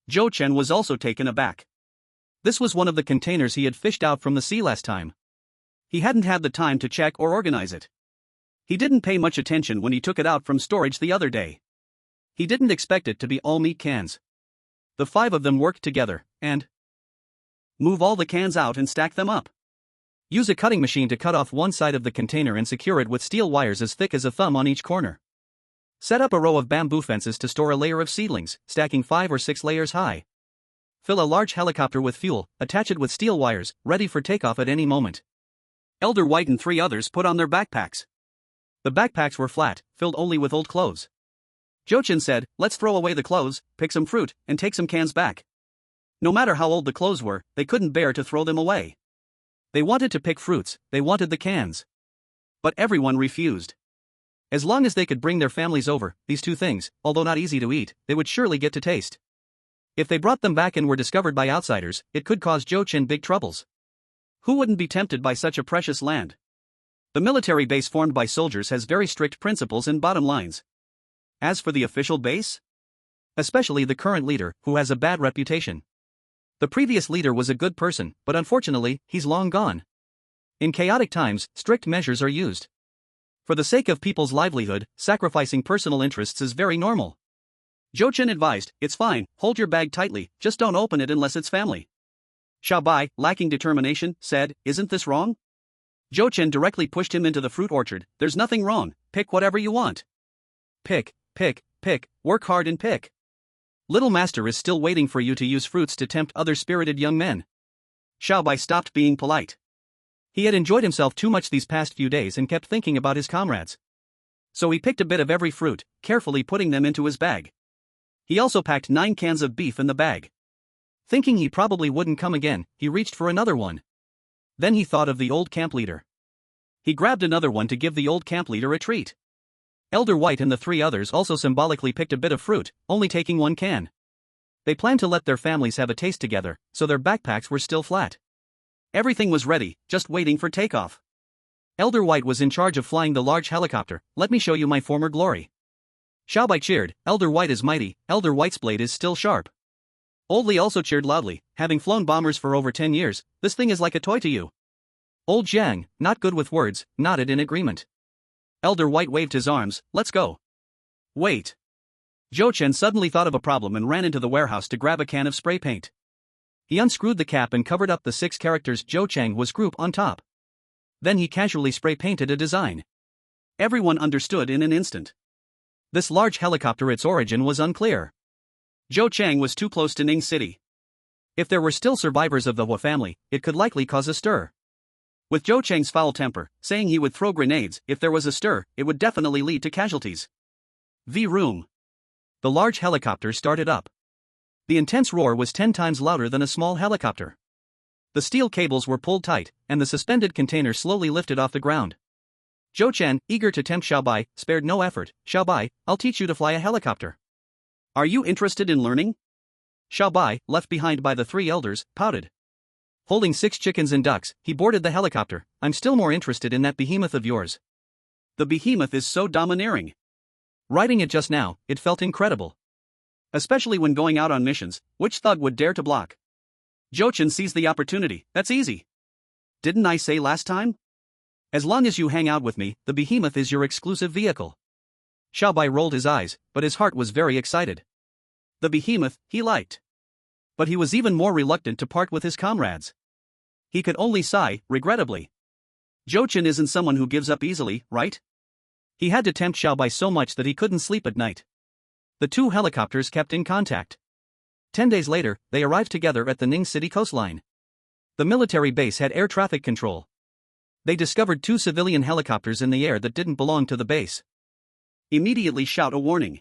Jochin was also taken aback. This was one of the containers he had fished out from the sea last time. He hadn't had the time to check or organize it. He didn't pay much attention when he took it out from storage the other day. He didn't expect it to be all meat cans. The 5 of them worked together, and move all the cans out and stack them up. Use a cutting machine to cut off one side of the container and secure it with steel wires as thick as a thumb on each corner. Set up a row of bamboo fences to store a layer of seedlings, stacking 5 or 6 layers high. Fill a large helicopter with fuel, attach it with steel wires, ready for takeoff at any moment. Elder White and 3 others put on their backpacks. The backpacks were flat, filled only with old clothes. Jochin said, let's throw away the clothes, pick some fruit, and take some cans back. No matter how old the clothes were, they couldn't bear to throw them away. They wanted to pick fruits, they wanted the cans. But everyone refused. As long as they could bring their families over, these 2 things, although not easy to eat, they would surely get to taste. If they brought them back and were discovered by outsiders, it could cause Jochin big troubles. Who wouldn't be tempted by such a precious land? The military base formed by soldiers has very strict principles and bottom lines. As for the official base? Especially the current leader, who has a bad reputation. The previous leader was a good person, but unfortunately, he's long gone. In chaotic times, strict measures are used. For the sake of people's livelihood, sacrificing personal interests is very normal. Jochin advised, it's fine, hold your bag tightly, just don't open it unless it's family. Xiao Bai, lacking determination, said, isn't this wrong? Jochin directly pushed him into the fruit orchard, there's nothing wrong, pick whatever you want. Pick, pick, pick, work hard and pick. Little Master is still waiting for you to use fruits to tempt other spirited young men. Xiao Bai stopped being polite. He had enjoyed himself too much these past few days and kept thinking about his comrades. So he picked a bit of every fruit, carefully putting them into his bag. He also packed 9 cans of beef in the bag. Thinking he probably wouldn't come again, he reached for another one. Then he thought of the old camp leader. He grabbed another one to give the old camp leader a treat. Elder White and the 3 others also symbolically picked a bit of fruit, only taking 1 can. They planned to let their families have a taste together, so their backpacks were still flat. Everything was ready, just waiting for takeoff. Elder White was in charge of flying the large helicopter. Let me show you my former glory. Xiao Bai cheered, Elder White is mighty, Elder White's blade is still sharp. Old Li also cheered loudly, having flown bombers for over 10 years, this thing is like a toy to you. Old Jiang, not good with words, nodded in agreement. Elder White waved his arms, let's go. Wait. Zhou Chen suddenly thought of a problem and ran into the warehouse to grab a can of spray paint. He unscrewed the cap and covered up the 6 characters Zhou Chang was group on top. Then he casually spray painted a design. Everyone understood in an instant. This large helicopter, its origin was unclear. Zhou Chang was too close to Ning City. If there were still survivors of the Hua family, it could likely cause a stir. With Zhou Chang's foul temper, saying he would throw grenades if there was a stir, it would definitely lead to casualties. V-room. The large helicopter started up. The intense roar was 10 times louder than a small helicopter. The steel cables were pulled tight, and the suspended container slowly lifted off the ground. Zhou Chen, eager to tempt Xiaobai, spared no effort. Xiaobai, I'll teach you to fly a helicopter. Are you interested in learning? Xiaobai, left behind by the 3 elders, pouted. Holding 6 chickens and ducks, he boarded the helicopter. I'm still more interested in that behemoth of yours. The behemoth is so domineering. Riding it just now, it felt incredible. Especially when going out on missions, which thug would dare to block? Zhou Chen seized the opportunity. That's easy. Didn't I say last time? As long as you hang out with me, the behemoth is your exclusive vehicle. Xiaobai rolled his eyes, but his heart was very excited. The behemoth, he liked. But he was even more reluctant to part with his comrades. He could only sigh, regrettably. Zhou Chen isn't someone who gives up easily, right? He had to tempt Xiaobai so much that he couldn't sleep at night. The 2 helicopters kept in contact. 10 days later, they arrived together at the Ning City coastline. The military base had air traffic control. They discovered 2 civilian helicopters in the air that didn't belong to the base. Immediately shout a warning.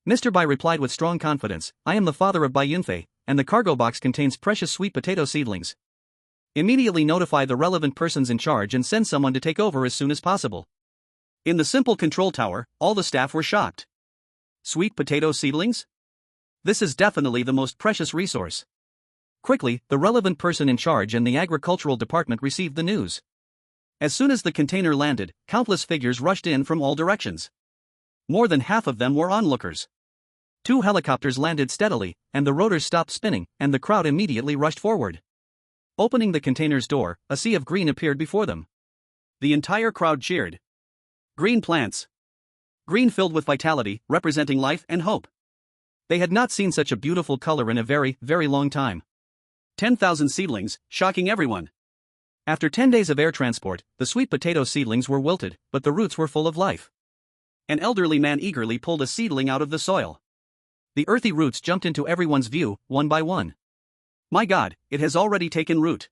Mr. Bai replied with strong confidence, I am the father of Bai Yunfei, and the cargo box contains precious sweet potato seedlings. Immediately notify the relevant persons in charge and send someone to take over as soon as possible. In the simple control tower, all the staff were shocked. Sweet potato seedlings? This is definitely the most precious resource. Quickly, the relevant person in charge and the agricultural department received the news. As soon as the container landed, countless figures rushed in from all directions. More than half of them were onlookers. 2 helicopters landed steadily, and the rotors stopped spinning, and the crowd immediately rushed forward. Opening the container's door, a sea of green appeared before them. The entire crowd cheered. Green plants. Green filled with vitality, representing life and hope. They had not seen such a beautiful color in a very, very long time. 10,000 seedlings, shocking everyone. After 10 days of air transport, the sweet potato seedlings were wilted, but the roots were full of life. An elderly man eagerly pulled a seedling out of the soil. The earthy roots jumped into everyone's view, one by one. My God, it has already taken root.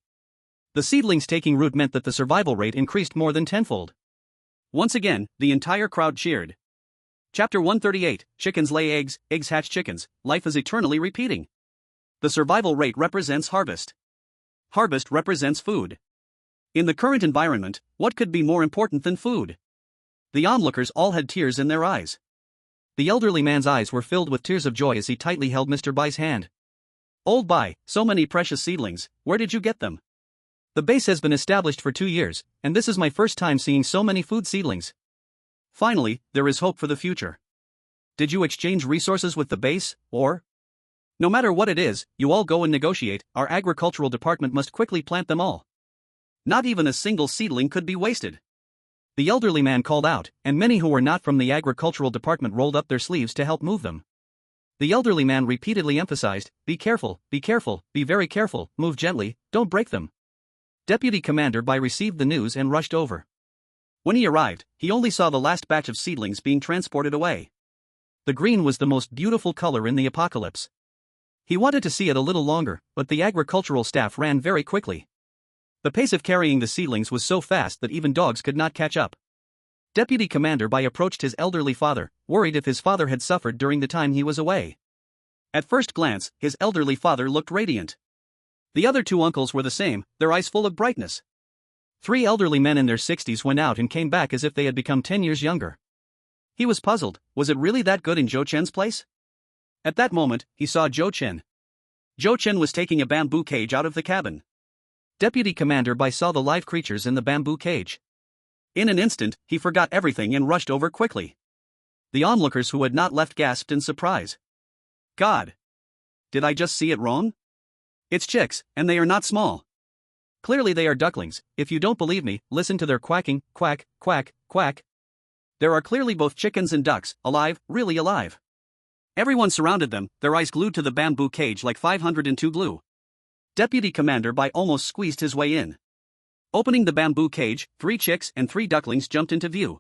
The seedlings taking root meant that the survival rate increased more than tenfold. Once again, the entire crowd cheered. Chapter 138, Chickens lay eggs, eggs hatch chickens, life is eternally repeating. The survival rate represents harvest. Harvest represents food. In the current environment, what could be more important than food? The onlookers all had tears in their eyes. The elderly man's eyes were filled with tears of joy as he tightly held Mr. Bai's hand. Old Bai, so many precious seedlings, where did you get them? The base has been established for 2 years, and this is my first time seeing so many food seedlings. Finally, there is hope for the future. Did you exchange resources with the base, or? No matter what it is, you all go and negotiate, our agricultural department must quickly plant them all. Not even a single seedling could be wasted. The elderly man called out, and many who were not from the agricultural department rolled up their sleeves to help move them. The elderly man repeatedly emphasized, be careful, be very careful, move gently, don't break them. Deputy Commander Bai received the news and rushed over. When he arrived, he only saw the last batch of seedlings being transported away. The green was the most beautiful color in the apocalypse. He wanted to see it a little longer, but the agricultural staff ran very quickly. The pace of carrying the seedlings was so fast that even dogs could not catch up. Deputy Commander Bai approached his elderly father, worried if his father had suffered during the time he was away. At first glance, his elderly father looked radiant. The other 2 uncles were the same, their eyes full of brightness. 3 elderly men in their 60s went out and came back as if they had become 10 years younger. He was puzzled, was it really that good in Zhou Chen's place? At that moment, he saw Zhou Chen. Zhou Chen was taking a bamboo cage out of the cabin. Deputy Commander Bai saw the live creatures in the bamboo cage. In an instant, he forgot everything and rushed over quickly. The onlookers who had not left gasped in surprise. God! Did I just see it wrong? It's chicks, and they are not small. Clearly they are ducklings. If you don't believe me, listen to their quacking, quack, quack, quack. There are clearly both chickens and ducks, alive, really alive. Everyone surrounded them, their eyes glued to the bamboo cage like 502 glue. Deputy Commander Bai almost squeezed his way in. Opening the bamboo cage, 3 chicks and 3 ducklings jumped into view.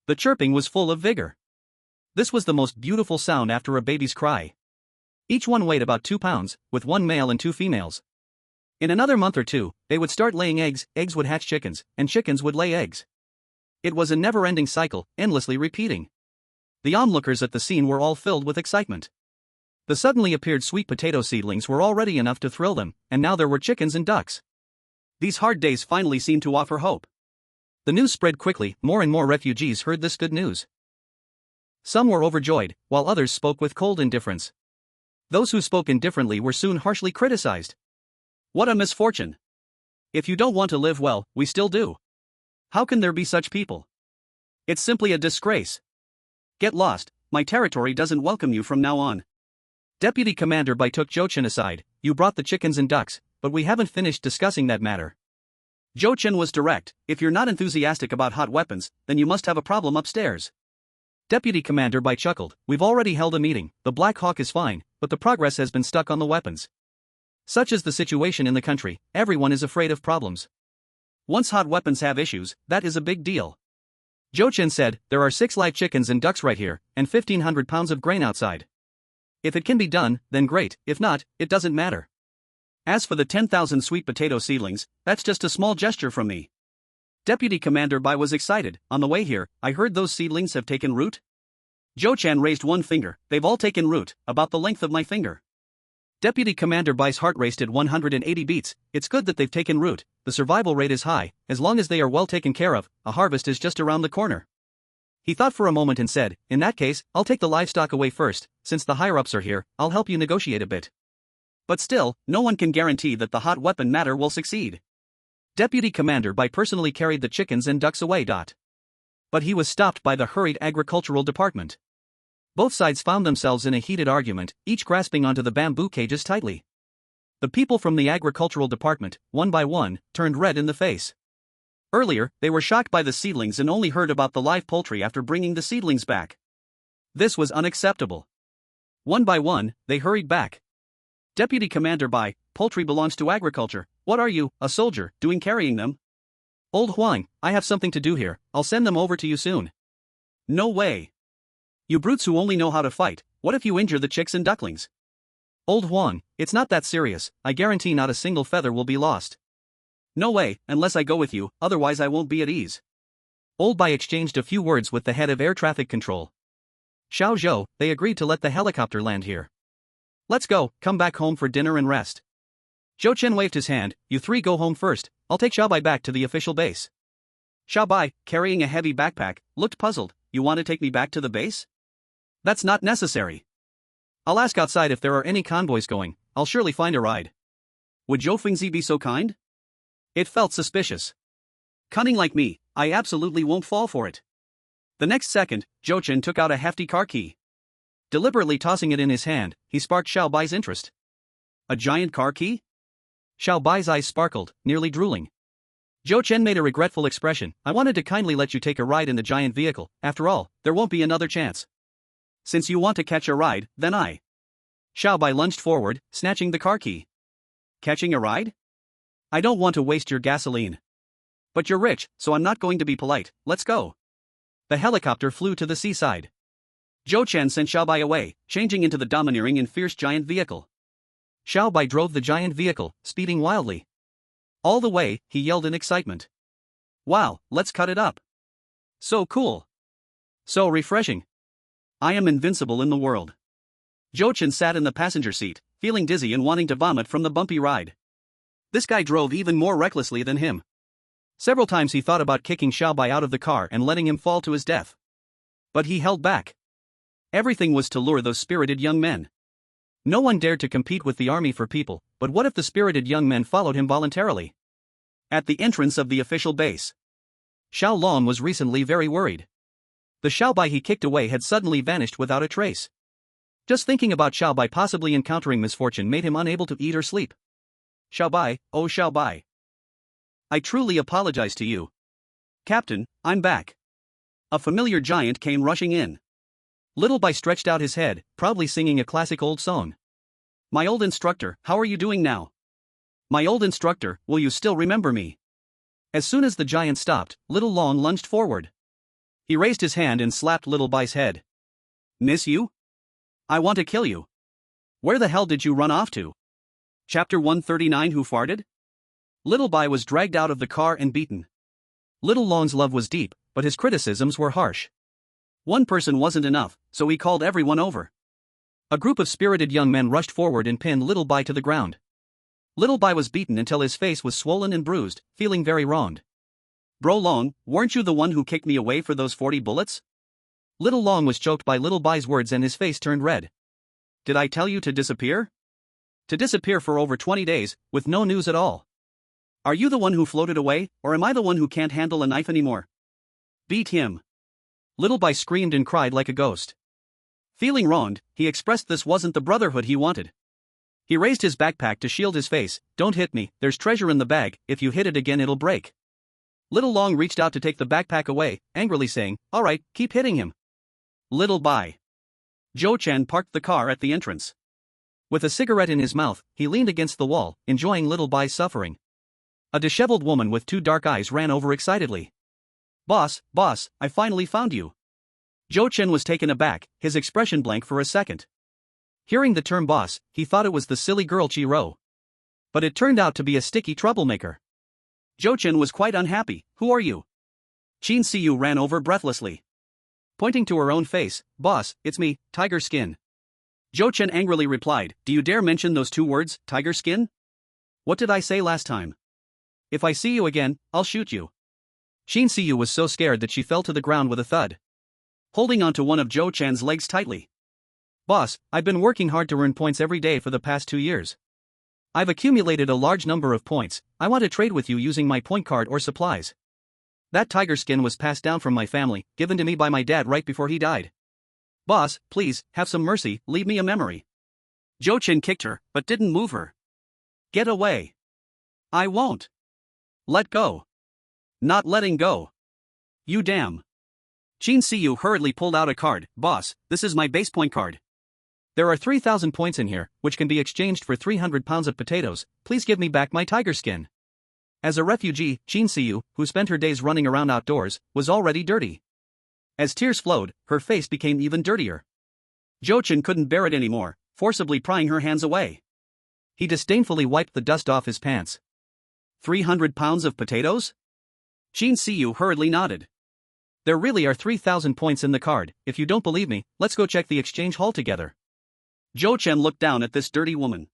The chirping was full of vigor. This was the most beautiful sound after a baby's cry. Each one weighed about 2 pounds, with 1 male and 2 females. In another month or 2, they would start laying eggs, eggs would hatch chickens, and chickens would lay eggs. It was a never-ending cycle, endlessly repeating. The onlookers at the scene were all filled with excitement. The suddenly appeared sweet potato seedlings were already enough to thrill them, and now there were chickens and ducks. These hard days finally seemed to offer hope. The news spread quickly, more and more refugees heard this good news. Some were overjoyed, while others spoke with cold indifference. Those who spoke indifferently were soon harshly criticized. What a misfortune! If you don't want to live well, we still do. How can there be such people? It's simply a disgrace. Get lost, my territory doesn't welcome you from now on. Deputy Commander Bai took Zhou Chen aside. You brought the chickens and ducks, but we haven't finished discussing that matter. Zhou Chen was direct. If you're not enthusiastic about hot weapons, then you must have a problem upstairs. Deputy Commander Bai chuckled. We've already held a meeting. The Black Hawk is fine, but the progress has been stuck on the weapons. Such is the situation in the country, everyone is afraid of problems. Once hot weapons have issues, that is a big deal. Zhou Chen said, there are 6 live chickens and ducks right here, and 1,500 pounds of grain outside. If it can be done, then great, if not, it doesn't matter. As for the 10,000 sweet potato seedlings, that's just a small gesture from me. Deputy Commander Bai was excited. On the way here, I heard those seedlings have taken root? Zhou Chen raised one finger. They've all taken root, about the length of my finger. Deputy Commander Bai's heart raced at 180 beats. It's good that they've taken root, the survival rate is high, as long as they are well taken care of, a harvest is just around the corner. He thought for a moment and said, in that case, I'll take the livestock away first, since the higher-ups are here, I'll help you negotiate a bit. But still, no one can guarantee that the hot weapon matter will succeed. Deputy Commander Bai personally carried the chickens and ducks away. But he was stopped by the hurried agricultural department. Both sides found themselves in a heated argument, each grasping onto the bamboo cages tightly. The people from the agricultural department, one by one, turned red in the face. Earlier, they were shocked by the seedlings and only heard about the live poultry after bringing the seedlings back. This was unacceptable. One by one, they hurried back. Deputy Commander Bai, poultry belongs to agriculture. What are you, a soldier, doing carrying them? Old Huang, I have something to do here, I'll send them over to you soon. No way. You brutes who only know how to fight, what if you injure the chicks and ducklings? Old Huang, it's not that serious, I guarantee not a single feather will be lost. No way, unless I go with you, otherwise I won't be at ease. Old Bai exchanged a few words with the head of air traffic control. Xiao Zhou, they agreed to let the helicopter land here. Let's go, come back home for dinner and rest. Zhou Chen waved his hand, you 3 go home first, I'll take Xiao Bai back to the official base. Xiao Bai, carrying a heavy backpack, looked puzzled. You want to take me back to the base? That's not necessary. I'll ask outside if there are any convoys going, I'll surely find a ride. Would Zhou Fengzi be so kind? It felt suspicious. Cunning like me, I absolutely won't fall for it. The next second, Zhou Chen took out a hefty car key. Deliberately tossing it in his hand, he sparked Xiao Bai's interest. A giant car key? Xiao Bai's eyes sparkled, nearly drooling. Zhou Chen made a regretful expression. I wanted to kindly let you take a ride in the giant vehicle, after all, there won't be another chance. Since you want to catch a ride, then I. Xiao Bai lunged forward, snatching the car key. Catching a ride? I don't want to waste your gasoline. But you're rich, so I'm not going to be polite, let's go. The helicopter flew to the seaside. Zhou Chen sent Xiao Bai away, changing into the domineering and fierce giant vehicle. Xiao Bai drove the giant vehicle, speeding wildly. All the way, he yelled in excitement. Wow, let's cut it up. So cool. So refreshing. I am invincible in the world. Zhou Chen sat in the passenger seat, feeling dizzy and wanting to vomit from the bumpy ride. This guy drove even more recklessly than him. Several times he thought about kicking Xiao Bai out of the car and letting him fall to his death. But he held back. Everything was to lure those spirited young men. No one dared to compete with the army for people, but what if the spirited young men followed him voluntarily? At the entrance of the official base, Xiao Long was recently very worried. The Xiao Bai he kicked away had suddenly vanished without a trace. Just thinking about Xiao Bai possibly encountering misfortune made him unable to eat or sleep. Xiao Bai, oh Xiao Bai. I truly apologize to you. Captain, I'm back. A familiar giant came rushing in. Little Bai stretched out his head, proudly singing a classic old song. My old instructor, how are you doing now? My old instructor, will you still remember me? As soon as the giant stopped, Little Long lunged forward. He raised his hand and slapped Little Bai's head. Miss you? I want to kill you. Where the hell did you run off to? Chapter 139 Who Farted? Little Bai was dragged out of the car and beaten. Little Long's love was deep, but his criticisms were harsh. One person wasn't enough, so he called everyone over. A group of spirited young men rushed forward and pinned Little Bai to the ground. Little Bai was beaten until his face was swollen and bruised, feeling very wronged. Bro Long, weren't you the one who kicked me away for those 40 bullets? Little Long was choked by Little Bai's words and his face turned red. Did I tell you to disappear? To disappear for over 20 days, with no news at all. Are you the one who floated away, or am I the one who can't handle a knife anymore? Beat him. Little Bai screamed and cried like a ghost. Feeling wronged, he expressed this wasn't the brotherhood he wanted. He raised his backpack to shield his face. Don't hit me, there's treasure in the bag, if you hit it again it'll break. Little Long reached out to take the backpack away, angrily saying, alright, keep hitting him. Little Bai. Zhou Chen parked the car at the entrance. With a cigarette in his mouth, he leaned against the wall, enjoying Little Bai's suffering. A disheveled woman with 2 dark eyes ran over excitedly. Boss, I finally found you. Zhou Chen was taken aback, his expression blank for a second. Hearing the term boss, he thought it was the silly girl Chi Ro. But it turned out to be a sticky troublemaker. Zhou Chen was quite unhappy. Who are you? Qin Siyu ran over breathlessly. Pointing to her own face, boss, it's me, Tiger Skin. Zhou Chen angrily replied, do you dare mention those 2 words, Tiger Skin? What did I say last time? If I see you again, I'll shoot you. Qin Siyu was so scared that she fell to the ground with a thud. Holding onto one of Zhou Chen's legs tightly. Boss, I've been working hard to earn points every day for the past 2 years. I've accumulated a large number of points. I want to trade with you using my point card or supplies. That tiger skin was passed down from my family, given to me by my dad right before he died. Boss, please, have some mercy, leave me a memory. Zhou Chen kicked her, but didn't move her. Get away. I won't. Let go. Not letting go. You damn. Qin Siyu hurriedly pulled out a card. Boss, this is my base point card. There are 3,000 points in here, which can be exchanged for 300 pounds of potatoes. Please give me back my tiger skin. As a refugee, Qin Siyu, who spent her days running around outdoors, was already dirty. As tears flowed, her face became even dirtier. Zhou Chen couldn't bear it anymore, forcibly prying her hands away. He disdainfully wiped the dust off his pants. 300 pounds of potatoes? Qin Siyu hurriedly nodded. There really are 3,000 points in the card. If you don't believe me, let's go check the exchange hall together. Zhou Chen looked down at this dirty woman.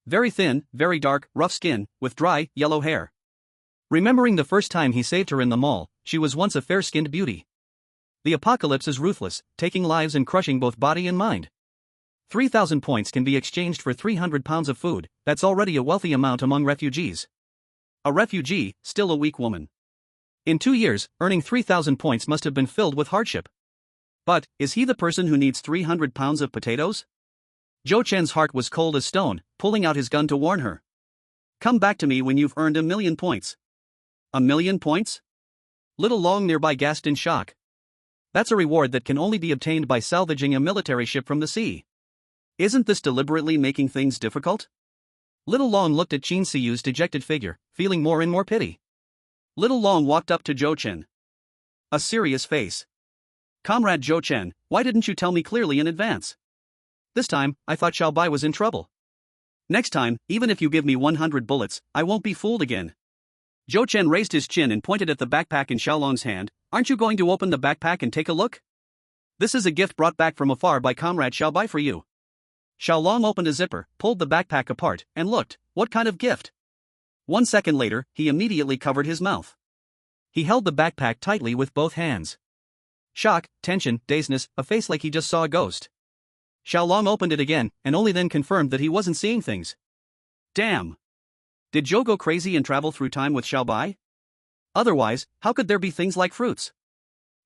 Very thin, very dark, rough skin, with dry, yellow hair. Remembering the first time he saved her in the mall, she was once a fair-skinned beauty. The apocalypse is ruthless, taking lives and crushing both body and mind. 3,000 points can be exchanged for 300 pounds of food. That's already a wealthy amount among refugees. A refugee, still a weak woman. In 2 years, earning 3,000 points must have been filled with hardship. But, is he the person who needs 300 pounds of potatoes? Zhou Chen's heart was cold as stone, pulling out his gun to warn her. Come back to me when you've earned 1,000,000 points. 1,000,000 points? Little Long nearby gasped in shock. That's a reward that can only be obtained by salvaging a military ship from the sea. Isn't this deliberately making things difficult? Little Long looked at Qin Siyu's dejected figure, feeling more and more pity. Little Long walked up to Zhou Chen. A serious face. Comrade Zhou Chen, why didn't you tell me clearly in advance? This time, I thought Xiao Bai was in trouble. Next time, even if you give me 100 bullets, I won't be fooled again. Zhou Chen raised his chin and pointed at the backpack in Xiaolong's hand. Aren't you going to open the backpack and take a look? This is a gift brought back from afar by Comrade Xiao Bai for you. Xiaolong opened a zipper, pulled the backpack apart, and looked. What kind of gift? 1 second later, he immediately covered his mouth. He held the backpack tightly with both hands. Shock, tension, dazedness, a face like he just saw a ghost. Xiaolong opened it again, and only then confirmed that he wasn't seeing things. Damn! Did Zhou go crazy and travel through time with Xiao Bai? Otherwise, how could there be things like fruits?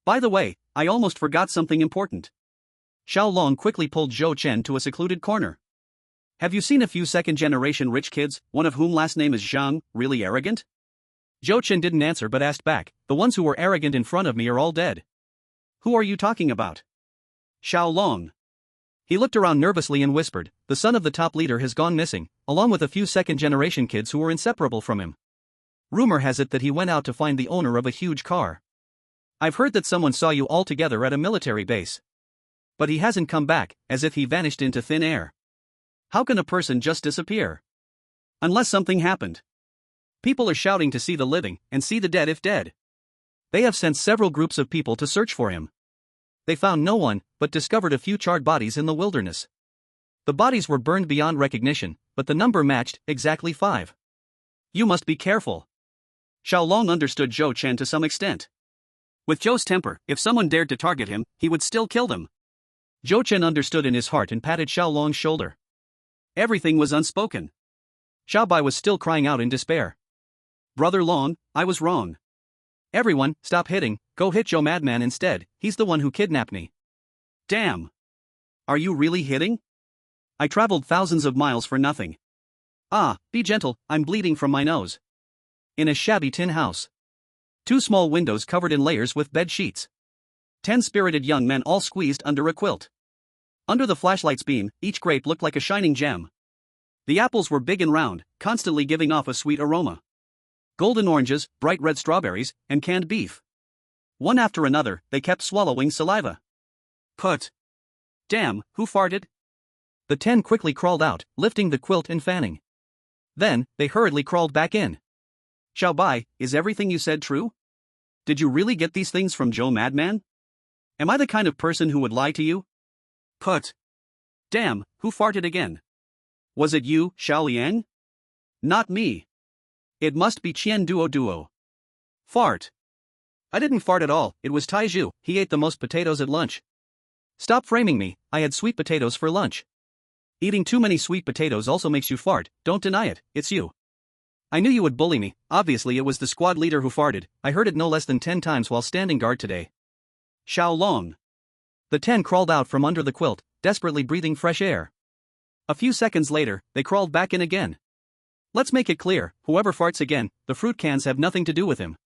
By the way, I almost forgot something important. Xiaolong quickly pulled Zhou Chen to a secluded corner. Have you seen a few second-generation rich kids, one of whom last name is Zhang, really arrogant? Zhou Chen didn't answer but asked back, the ones who were arrogant in front of me are all dead. Who are you talking about? Xiao Long. He looked around nervously and whispered, the son of the top leader has gone missing, along with a few second-generation kids who were inseparable from him. Rumor has it that he went out to find the owner of a huge car. I've heard that someone saw you all together at a military base. But he hasn't come back, as if he vanished into thin air. How can a person just disappear? Unless something happened. People are shouting to see the living, and see the dead if dead. They have sent several groups of people to search for him. They found no one, but discovered a few charred bodies in the wilderness. The bodies were burned beyond recognition, but the number matched exactly 5. You must be careful. Xiao Long understood Zhou Chen to some extent. With Zhou's temper, if someone dared to target him, he would still kill them. Zhou Chen understood in his heart and patted Xiao Long's shoulder. Everything was unspoken. Xiao Bai was still crying out in despair. Brother Long, I was wrong. Everyone, stop hitting, go hit Zhou Madman instead, he's the one who kidnapped me. Damn. Are you really hitting? I traveled thousands of miles for nothing. Ah, be gentle, I'm bleeding from my nose. In a shabby tin house. 2 small windows covered in layers with bed sheets. 10 spirited young men all squeezed under a quilt. Under the flashlight's beam, each grape looked like a shining gem. The apples were big and round, constantly giving off a sweet aroma. Golden oranges, bright red strawberries, and canned beef. One after another, they kept swallowing saliva. Put. Damn, who farted? The 10 quickly crawled out, lifting the quilt and fanning. Then, they hurriedly crawled back in. Xiao Bai, is everything you said true? Did you really get these things from Zhou Madman? Am I the kind of person who would lie to you? Put. Damn, who farted again? Was it you, Xiao Liang? Not me. It must be Qian Duo. Fart. I didn't fart at all, it was Taizhu, he ate the most potatoes at lunch. Stop framing me, I had sweet potatoes for lunch. Eating too many sweet potatoes also makes you fart, don't deny it, it's you. I knew you would bully me, obviously it was the squad leader who farted, I heard it no less than 10 times while standing guard today. Xiao Long. The 10 crawled out from under the quilt, desperately breathing fresh air. A few seconds later, they crawled back in again. Let's make it clear, whoever farts again, the fruit cans have nothing to do with him.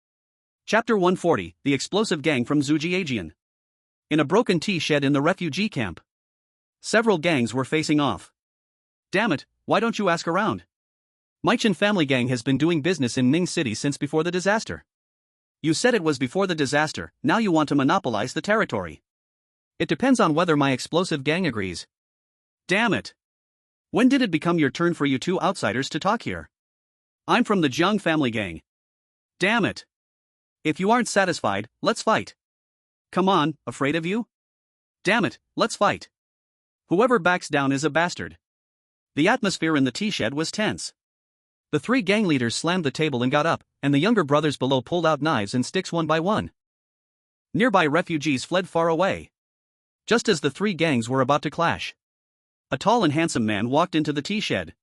Chapter 140, The Explosive Gang from Zhujiajian. In a broken tea shed in the refugee camp. Several gangs were facing off. Damn it, why don't you ask around? Maichen family gang has been doing business in Ning City since before the disaster. You said it was before the disaster, now you want to monopolize the territory. It depends on whether my explosive gang agrees. Damn it. When did it become your turn for you 2 outsiders to talk here? I'm from the Jiang family gang. Damn it. If you aren't satisfied, let's fight. Come on, afraid of you? Damn it, let's fight. Whoever backs down is a bastard. The atmosphere in the tea shed was tense. The 3 gang leaders slammed the table and got up, and the younger brothers below pulled out knives and sticks one by one. Nearby refugees fled far away. Just as the 3 gangs were about to clash, a tall and handsome man walked into the tea shed.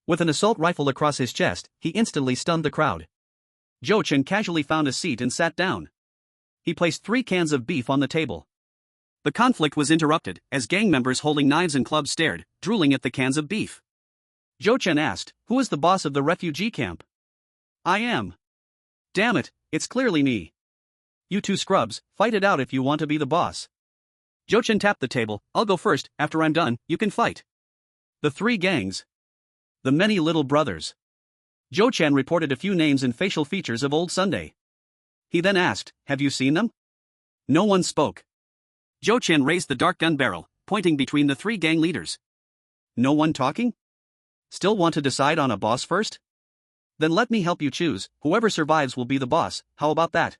With an assault rifle across his chest, he instantly stunned the crowd. Zhou Chen casually found a seat and sat down. He placed 3 cans of beef on the table. The conflict was interrupted, as gang members holding knives and clubs stared, drooling at the cans of beef. Zhou Chen asked, who is the boss of the refugee camp? I am. Damn it, it's clearly me. You 2 scrubs, fight it out if you want to be the boss. Zhou Chen tapped the table, I'll go first, after I'm done, you can fight. The 3 gangs. The many little brothers. Zhou Chen reported a few names and facial features of Old Sunday. He then asked, have you seen them? No one spoke. Zhou Chen raised the dark gun barrel, pointing between the 3 gang leaders. No one talking? Still want to decide on a boss first? Then let me help you choose, whoever survives will be the boss, how about that?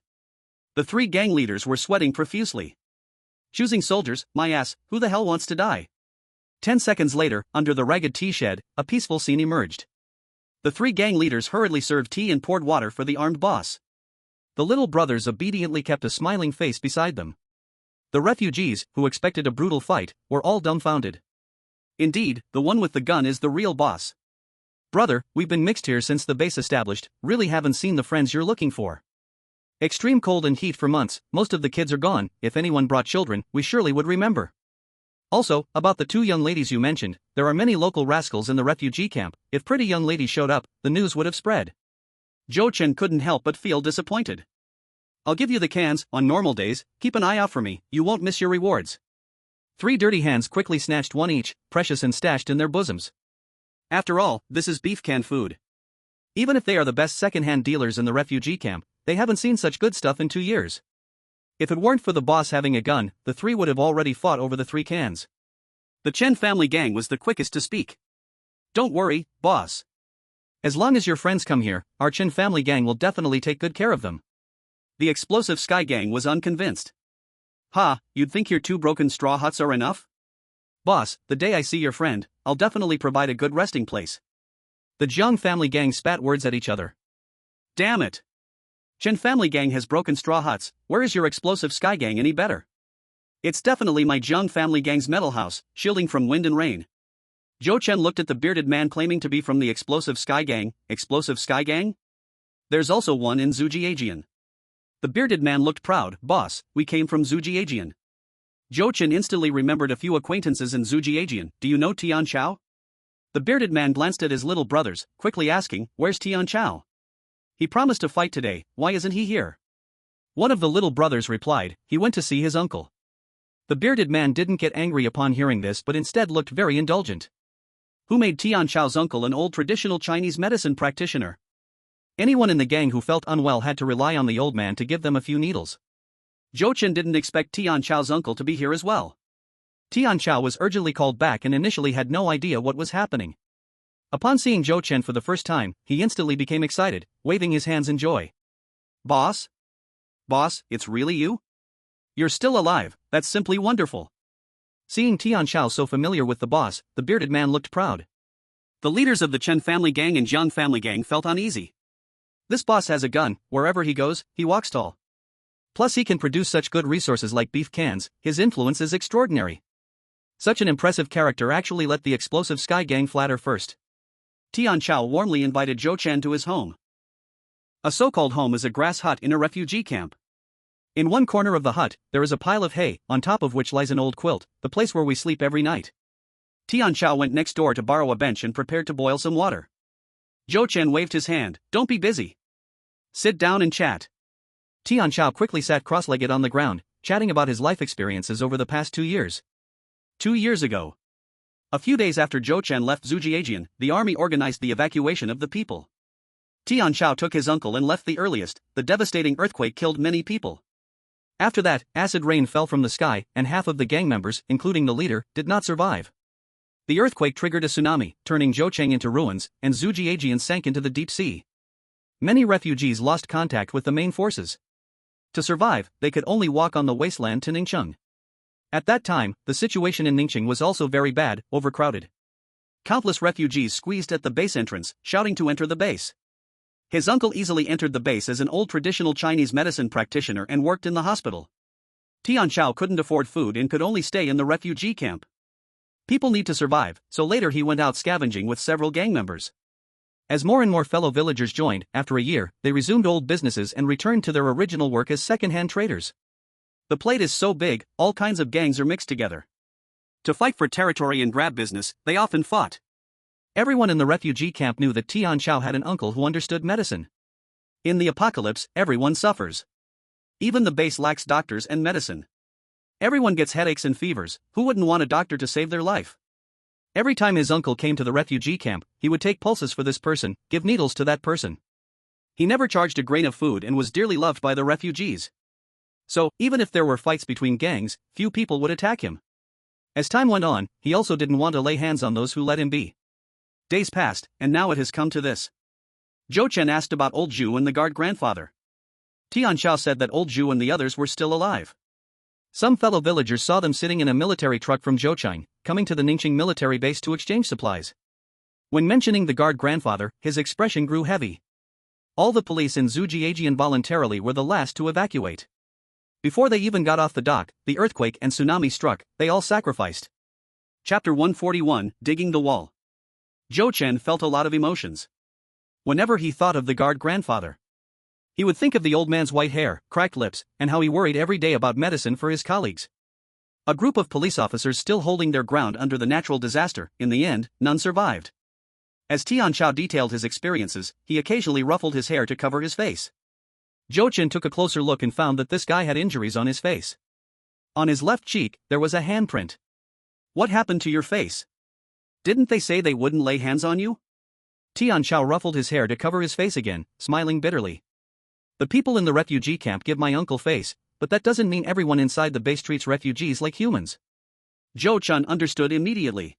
The 3 gang leaders were sweating profusely. Choosing soldiers, my ass, who the hell wants to die? 10 seconds later, under the ragged tea shed, a peaceful scene emerged. The 3 gang leaders hurriedly served tea and poured water for the armed boss. The little brothers obediently kept a smiling face beside them. The refugees, who expected a brutal fight, were all dumbfounded. Indeed, the one with the gun is the real boss. Brother, we've been mixed here since the base established, really haven't seen the friends you're looking for. Extreme cold and heat for months, most of the kids are gone, if anyone brought children, we surely would remember. Also, about the 2 young ladies you mentioned, there are many local rascals in the refugee camp, if pretty young ladies showed up, the news would have spread. Zhou Chen couldn't help but feel disappointed. I'll give you the cans. On normal days, keep an eye out for me, you won't miss your rewards. 3 dirty hands quickly snatched one each, precious and stashed in their bosoms. After all, this is beef can food. Even if they are the best second-hand dealers in the refugee camp, they haven't seen such good stuff in 2 years. If it weren't for the boss having a gun, the 3 would have already fought over the 3 cans. The Chen family gang was the quickest to speak. Don't worry, boss. As long as your friends come here, our Chen family gang will definitely take good care of them. The explosive Sky gang was unconvinced. Ha, you'd think your 2 broken straw huts are enough? Boss, the day I see your friend, I'll definitely provide a good resting place. The Jiang family gang spat words at each other. Damn it! Chen family gang has broken straw huts, where is your explosive Sky gang any better? It's definitely my Jiang family gang's metal house, shielding from wind and rain. Zhou Chen looked at the bearded man claiming to be from the explosive Sky gang. Explosive Sky gang? There's also one in Zhujiajian. The bearded man looked proud. Boss, we came from Zhujiajian. Zhou Chen instantly remembered a few acquaintances in Zhujiajian. Do you know Tian Chao? The bearded man glanced at his little brothers, quickly asking, where's Tian Chao? He promised to fight today, why isn't he here? One of the little brothers replied, he went to see his uncle. The bearded man didn't get angry upon hearing this but instead looked very indulgent. Who made Tian Chao's uncle an old traditional Chinese medicine practitioner? Anyone in the gang who felt unwell had to rely on the old man to give them a few needles. Zhou Chen didn't expect Tian Chao's uncle to be here as well. Tian Chao was urgently called back and initially had no idea what was happening. Upon seeing Zhou Chen for the first time, he instantly became excited, waving his hands in joy. Boss? Boss, it's really you? You're still alive, that's simply wonderful. Seeing Tian Chao so familiar with the boss, the bearded man looked proud. The leaders of the Chen family gang and Jiang family gang felt uneasy. This boss has a gun, wherever he goes, he walks tall. Plus he can produce such good resources like beef cans, his influence is extraordinary. Such an impressive character actually let the explosive Sky gang flatter first. Tian Chao warmly invited Zhou Chen to his home. A so-called home is a grass hut in a refugee camp. In one corner of the hut, there is a pile of hay, on top of which lies an old quilt, the place where we sleep every night. Tian Chao went next door to borrow a bench and prepared to boil some water. Zhou Chen waved his hand, don't be busy. Sit down and chat. Tian Chao quickly sat cross-legged on the ground, chatting about his life experiences over the past 2 years. 2 years ago. A few days after Zhou Chen left Zhujiajian, the army organized the evacuation of the people. Tian Chao took his uncle and left the earliest. The devastating earthquake killed many people. After that, acid rain fell from the sky, and half of the gang members, including the leader, did not survive. The earthquake triggered a tsunami, turning Zhoucheng into ruins, and Zhujiajian sank into the deep sea. Many refugees lost contact with the main forces. To survive, they could only walk on the wasteland to Ningcheng. At that time, the situation in Ningcheng was also very bad, overcrowded. Countless refugees squeezed at the base entrance, shouting to enter the base. His uncle easily entered the base as an old traditional Chinese medicine practitioner and worked in the hospital. Tian Chao couldn't afford food and could only stay in the refugee camp. People need to survive, so later he went out scavenging with several gang members. As more and more fellow villagers joined, after a year, they resumed old businesses and returned to their original work as second-hand traders. The plate is so big, all kinds of gangs are mixed together. To fight for territory and grab business, they often fought. Everyone in the refugee camp knew that Tian Chao had an uncle who understood medicine. In the apocalypse, everyone suffers. Even the base lacks doctors and medicine. Everyone gets headaches and fevers, who wouldn't want a doctor to save their life? Every time his uncle came to the refugee camp, he would take pulses for this person, give needles to that person. He never charged a grain of food and was dearly loved by the refugees. So, even if there were fights between gangs, few people would attack him. As time went on, he also didn't want to lay hands on those who let him be. Days passed, and now it has come to this. Zhou Chen asked about old Zhu and the guard grandfather. Tian Chao said that old Zhu and the others were still alive. Some fellow villagers saw them sitting in a military truck from Zhoucheng, coming to the Ningcheng military base to exchange supplies. When mentioning the guard grandfather, his expression grew heavy. All the police in Zhujiajian voluntarily were the last to evacuate. Before they even got off the dock, the earthquake and tsunami struck, they all sacrificed. Chapter 141, Digging the Wall. Zhou Chen felt a lot of emotions. Whenever he thought of the guard grandfather, he would think of the old man's white hair, cracked lips, and how he worried every day about medicine for his colleagues. A group of police officers still holding their ground under the natural disaster, in the end, none survived. As Tian Chao detailed his experiences, he occasionally ruffled his hair to cover his face. Zhou Chen took a closer look and found that this guy had injuries on his face. On his left cheek, there was a handprint. What happened to your face? Didn't they say they wouldn't lay hands on you? Tian Chao ruffled his hair to cover his face again, smiling bitterly. The people in the refugee camp give my uncle face, but that doesn't mean everyone inside the base treats refugees like humans. Zhou Chen understood immediately.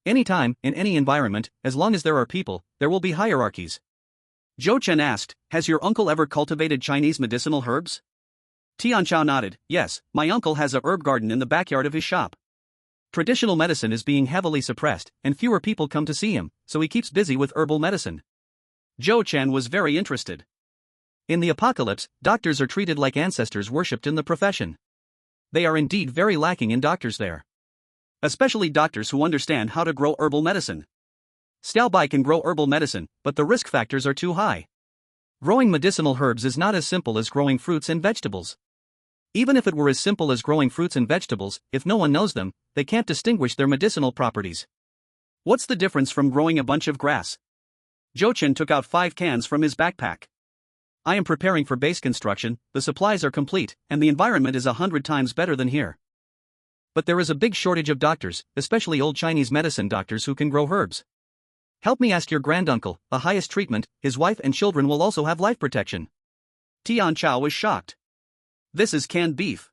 Anytime, in any environment, as long as there are people, there will be hierarchies. Zhou Chen asked, has your uncle ever cultivated Chinese medicinal herbs? Tian Chao nodded, yes, my uncle has a herb garden in the backyard of his shop. Traditional medicine is being heavily suppressed, and fewer people come to see him, so he keeps busy with herbal medicine. Zhou Chen was very interested. In the apocalypse, doctors are treated like ancestors worshipped in the profession. They are indeed very lacking in doctors there. Especially doctors who understand how to grow herbal medicine. Xiao Bai can grow herbal medicine, but the risk factors are too high. Growing medicinal herbs is not as simple as growing fruits and vegetables. Even if it were as simple as growing fruits and vegetables, if no one knows them, they can't distinguish their medicinal properties. What's the difference from growing a bunch of grass? Zhou Chen took out 5 cans from his backpack. I am preparing for base construction, the supplies are complete, and the environment is 100 times better than here. But there is a big shortage of doctors, especially old Chinese medicine doctors who can grow herbs. Help me ask your granduncle, the highest treatment, his wife and children will also have life protection. Tian Chao was shocked. This is canned beef.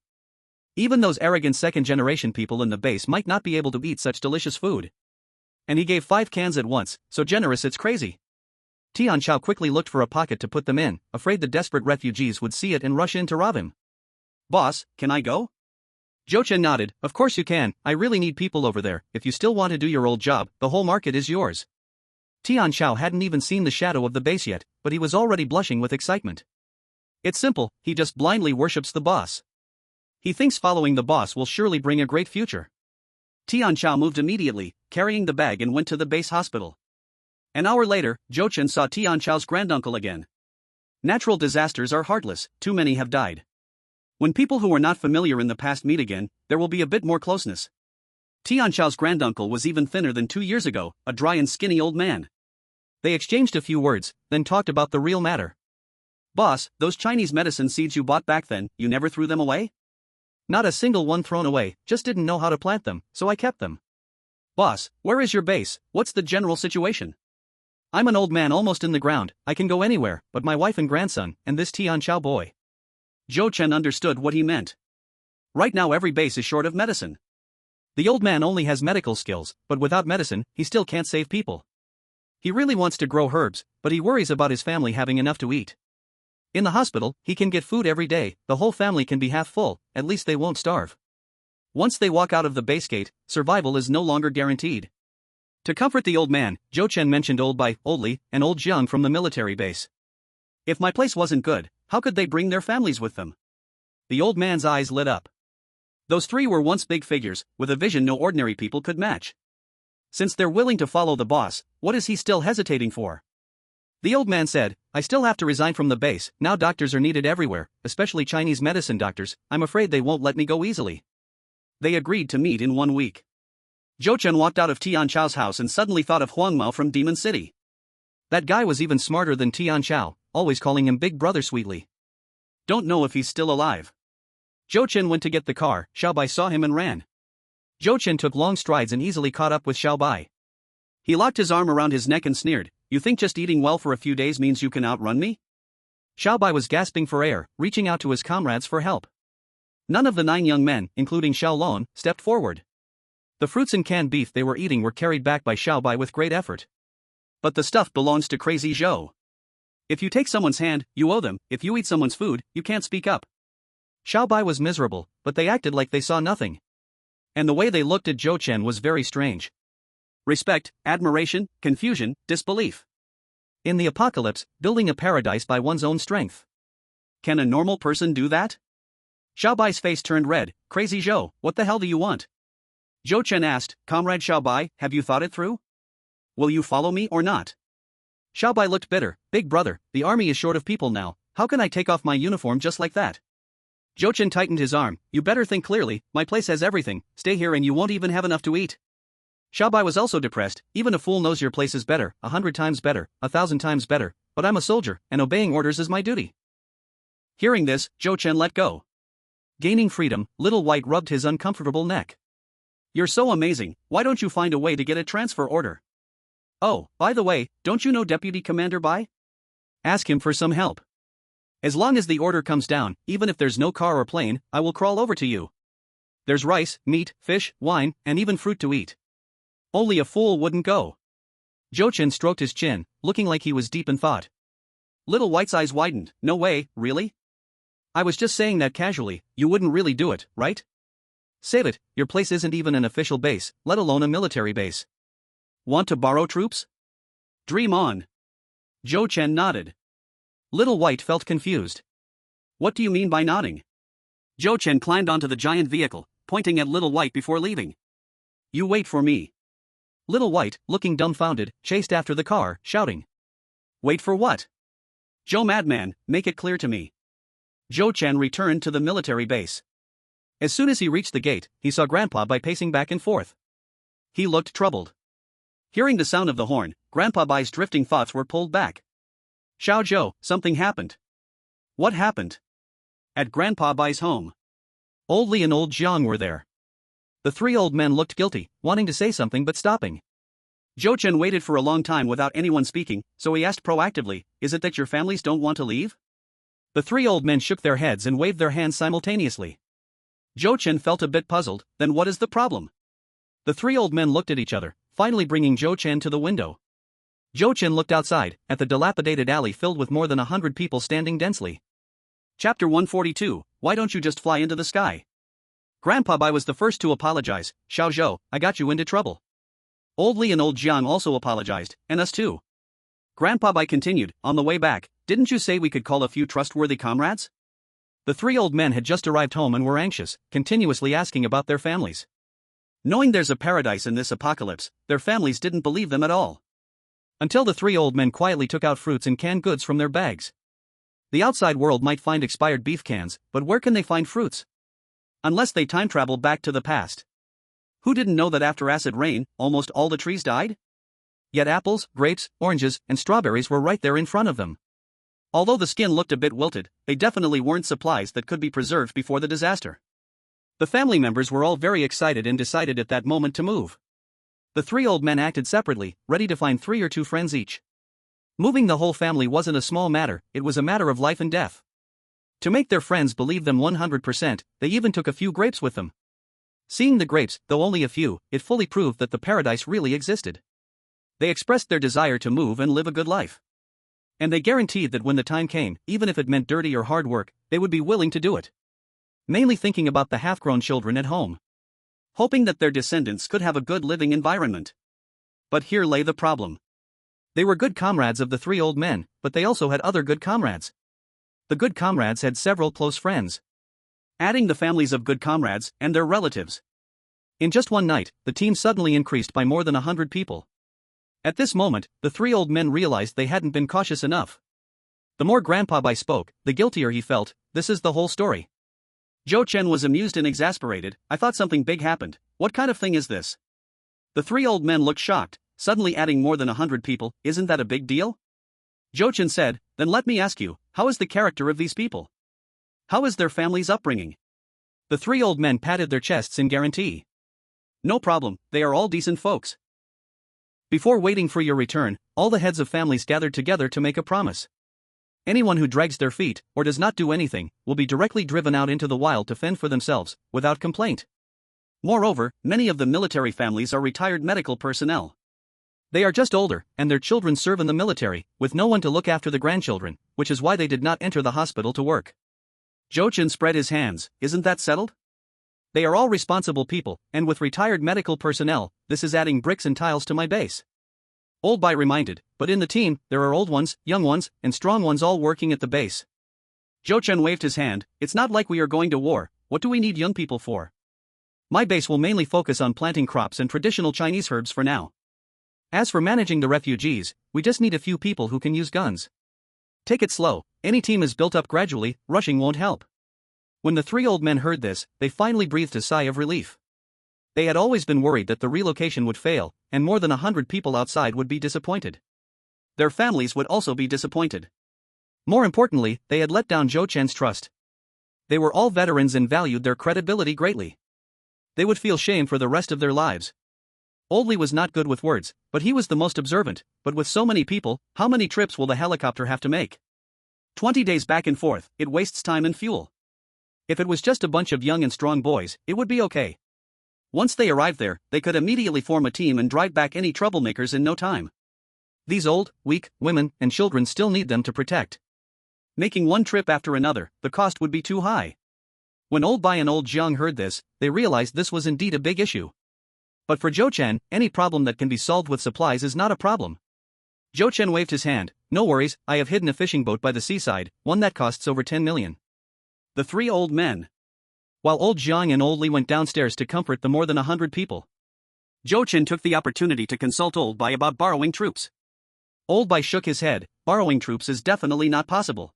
Even those arrogant second-generation people in the base might not be able to eat such delicious food. And he gave 5 cans at once, so generous it's crazy. Tian Chao quickly looked for a pocket to put them in, afraid the desperate refugees would see it and rush in to rob him. Boss, can I go? Zhou Chen nodded, of course you can, I really need people over there, if you still want to do your old job, the whole market is yours. Tian Chao hadn't even seen the shadow of the base yet, but he was already blushing with excitement. It's simple, he just blindly worships the boss. He thinks following the boss will surely bring a great future. Tian Chao moved immediately, carrying the bag and went to the base hospital. An hour later, Zhou Chen saw Tian Chao's granduncle again. Natural disasters are heartless, too many have died. When people who are not familiar in the past meet again, there will be a bit more closeness. Tian Chao's granduncle was even thinner than 2 years ago, a dry and skinny old man. They exchanged a few words, then talked about the real matter. Boss, those Chinese medicine seeds you bought back then, you never threw them away? Not a single one thrown away, just didn't know how to plant them, so I kept them. Boss, where is your base, what's the general situation? I'm an old man almost in the ground, I can go anywhere, but my wife and grandson, and this Tian Chao boy. Zhou Chen understood what he meant. Right now every base is short of medicine. The old man only has medical skills, but without medicine, he still can't save people. He really wants to grow herbs, but he worries about his family having enough to eat. In the hospital, he can get food every day, the whole family can be half full, at least they won't starve. Once they walk out of the base gate, survival is no longer guaranteed. To comfort the old man, Zhou Chen mentioned old Bai, old Li, and old Jiang from the military base. If my place wasn't good, how could they bring their families with them? The old man's eyes lit up. Those 3 were once big figures, with a vision no ordinary people could match. Since they're willing to follow the boss, what is he still hesitating for? The old man said, I still have to resign from the base, now doctors are needed everywhere, especially Chinese medicine doctors, I'm afraid they won't let me go easily. They agreed to meet in 1 week. Zhou Chen walked out of Tian Chao's house and suddenly thought of Huang Mao from Demon City. That guy was even smarter than Tian Chao, always calling him Big Brother sweetly. Don't know if he's still alive. Zhou Chen went to get the car, Xiao Bai saw him and ran. Zhou Chen took long strides and easily caught up with Xiao Bai. He locked his arm around his neck and sneered, you think just eating well for a few days means you can outrun me? Xiao Bai was gasping for air, reaching out to his comrades for help. None of the 9 young men, including Xiao Lon, stepped forward. The fruits and canned beef they were eating were carried back by Xiao Bai with great effort. But the stuff belongs to Crazy Zhou. If you take someone's hand, you owe them, if you eat someone's food, you can't speak up. Xiao Bai was miserable, but they acted like they saw nothing. And the way they looked at Zhou Chen was very strange. Respect, admiration, confusion, disbelief. In the apocalypse, building a paradise by one's own strength. Can a normal person do that? Xiao Bai's face turned red. Crazy Zhou, what the hell do you want? Zhou Chen asked, Comrade Xiao Bai, have you thought it through? Will you follow me or not? Xiao Bai looked bitter. Big brother, the army is short of people now, how can I take off my uniform just like that? Zhou Chen tightened his arm, you better think clearly, my place has everything, stay here and you won't even have enough to eat. Xiao Bai was also depressed, even a fool knows your place is better, 100 times better, 1,000 times better, but I'm a soldier, and obeying orders is my duty. Hearing this, Zhou Chen let go. Gaining freedom, Little White rubbed his uncomfortable neck. You're so amazing, why don't you find a way to get a transfer order? Oh, by the way, don't you know Deputy Commander Bai? Ask him for some help. As long as the order comes down, even if there's no car or plane, I will crawl over to you. There's rice, meat, fish, wine, and even fruit to eat. Only a fool wouldn't go. Zhou Chen stroked his chin, looking like he was deep in thought. Little White's eyes widened. No way, really? I was just saying that casually, you wouldn't really do it, right? Save it, your place isn't even an official base, let alone a military base. Want to borrow troops? Dream on. Zhou Chen nodded. Little White felt confused. What do you mean by nodding? Zhou Chen climbed onto the giant vehicle, pointing at Little White before leaving. You wait for me. Little White, looking dumbfounded, chased after the car, shouting. Wait for what? Zhou Madman, make it clear to me. Zhou Chen returned to the military base. As soon as he reached the gate, he saw Grandpa Bai pacing back and forth. He looked troubled. Hearing the sound of the horn, Grandpa Bai's drifting thoughts were pulled back. Xiao Zhou, something happened. What happened? At Grandpa Bai's home. Old Li and Old Jiang were there. The three old men looked guilty, wanting to say something but stopping. Zhou Chen waited for a long time without anyone speaking, so he asked proactively, is it that your families don't want to leave? The three old men shook their heads and waved their hands simultaneously. Zhou Chen felt a bit puzzled, then what is the problem? The three old men looked at each other, finally bringing Zhou Chen to the window. Zhou Chen looked outside, at the dilapidated alley filled with more than 100 people standing densely. Chapter 142, Why don't you just fly into the sky? Grandpa Bai was the first to apologize. Xiao Zhou, I got you into trouble. Old Li and Old Jiang also apologized, and us too. Grandpa Bai continued, on the way back, didn't you say we could call a few trustworthy comrades? The three old men had just arrived home and were anxious, continuously asking about their families. Knowing there's a paradise in this apocalypse, their families didn't believe them at all. Until the three old men quietly took out fruits and canned goods from their bags. The outside world might find expired beef cans, but where can they find fruits? Unless they time travel back to the past. Who didn't know that after acid rain, almost all the trees died? Yet apples, grapes, oranges, and strawberries were right there in front of them. Although the skin looked a bit wilted, they definitely weren't supplies that could be preserved before the disaster. The family members were all very excited and decided at that moment to move. The three old men acted separately, ready to find 3 or 2 friends each. Moving the whole family wasn't a small matter, it was a matter of life and death. To make their friends believe them 100%, they even took a few grapes with them. Seeing the grapes, though only a few, it fully proved that the paradise really existed. They expressed their desire to move and live a good life. And they guaranteed that when the time came, even if it meant dirty or hard work, they would be willing to do it. Mainly thinking about the half-grown children at home. Hoping that their descendants could have a good living environment. But here lay the problem. They were good comrades of the 3 old men, but they also had other good comrades. The good comrades had several close friends. Adding the families of good comrades and their relatives. In just one night, the team suddenly increased by more than 100 people. At this moment, the 3 old men realized they hadn't been cautious enough. The more Grandpa Bai spoke, the guiltier he felt. This is the whole story. Zhou Chen was amused and exasperated. I thought something big happened. What kind of thing is this? The 3 old men looked shocked. Suddenly adding more than 100 people, isn't that a big deal? Zhou Chen said, then let me ask you, how is the character of these people? How is their family's upbringing? The 3 old men patted their chests in guarantee. No problem, they are all decent folks. Before waiting for your return, all the heads of families gathered together to make a promise. Anyone who drags their feet, or does not do anything, will be directly driven out into the wild to fend for themselves, without complaint. Moreover, many of the military families are retired medical personnel. They are just older, and their children serve in the military, with no one to look after the grandchildren, which is why they did not enter the hospital to work. Zhou Chen spread his hands, isn't that settled? They are all responsible people, and with retired medical personnel, this is adding bricks and tiles to my base. Old Bai reminded, but in the team, there are old ones, young ones, and strong ones all working at the base. Zhou Chen waved his hand, it's not like we are going to war, what do we need young people for? My base will mainly focus on planting crops and traditional Chinese herbs for now. As for managing the refugees, we just need a few people who can use guns. Take it slow, any team is built up gradually, rushing won't help. When the 3 old men heard this, they finally breathed a sigh of relief. They had always been worried that the relocation would fail, and more than 100 people outside would be disappointed. Their families would also be disappointed. More importantly, they had let down Zhou Chen's trust. They were all veterans and valued their credibility greatly. They would feel shame for the rest of their lives. Old Li was not good with words, but he was the most observant. But with so many people, how many trips will the helicopter have to make? 20 days back and forth, it wastes time and fuel. If it was just a bunch of young and strong boys, it would be okay. Once they arrived there, they could immediately form a team and drive back any troublemakers in no time. These old, weak, women, and children still need them to protect. Making one trip after another, the cost would be too high. When Old Bai and Old Jiang heard this, they realized this was indeed a big issue. But for Zhou Chen, any problem that can be solved with supplies is not a problem. Zhou Chen waved his hand. No worries, I have hidden a fishing boat by the seaside, one that costs over 10 million. The three old men. While Old Jiang and Old Li went downstairs to comfort the more than 100 people, Zhou Chen took the opportunity to consult Old Bai about borrowing troops. Old Bai shook his head. Borrowing troops is definitely not possible.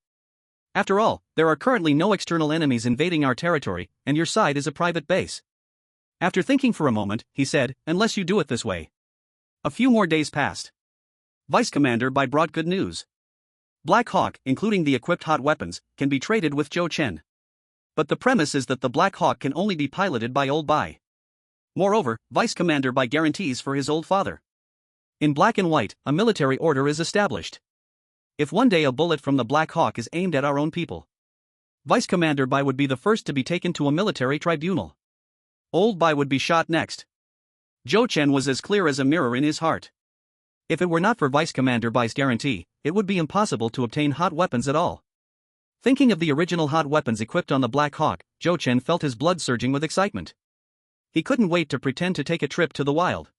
After all, there are currently no external enemies invading our territory, and your side is a private base. After thinking for a moment, he said, unless you do it this way. A few more days passed. Vice Commander Bai brought good news. Black Hawk, including the equipped hot weapons, can be traded with Zhou Chen. But the premise is that the Black Hawk can only be piloted by Old Bai. Moreover, Vice Commander Bai guarantees for his old father. In black and white, a military order is established. If one day a bullet from the Black Hawk is aimed at our own people, Vice Commander Bai would be the first to be taken to a military tribunal. Old Bai would be shot next. Zhou Chen was as clear as a mirror in his heart. If it were not for Vice Commander Bai's guarantee, it would be impossible to obtain hot weapons at all. Thinking of the original hot weapons equipped on the Black Hawk, Zhou Chen felt his blood surging with excitement. He couldn't wait to pretend to take a trip to the wild.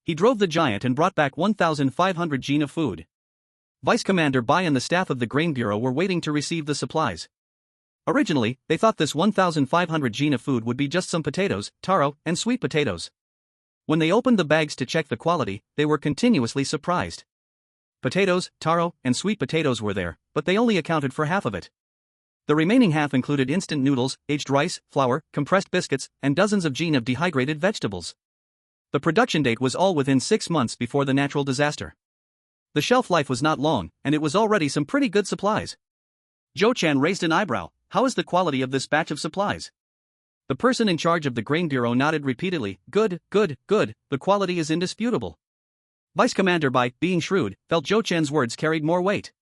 He drove the giant and brought back 1,500 jin of food. Vice Commander Bai and the staff of the Grain Bureau were waiting to receive the supplies. Originally, they thought this 1,500 jin of food would be just some potatoes, taro, and sweet potatoes. When they opened the bags to check the quality, they were continuously surprised. Potatoes, taro, and sweet potatoes were there, but they only accounted for half of it. The remaining half included instant noodles, aged rice, flour, compressed biscuits, and dozens of jin of dehydrated vegetables. The production date was all within 6 months before the natural disaster. The shelf life was not long, and it was already some pretty good supplies. Zhou Chen raised an eyebrow. How is the quality of this batch of supplies? The person in charge of the Grain Bureau nodded repeatedly. Good, good, good, the quality is indisputable. Vice Commander Bai, being shrewd, felt Zhou Chen's words carried more weight.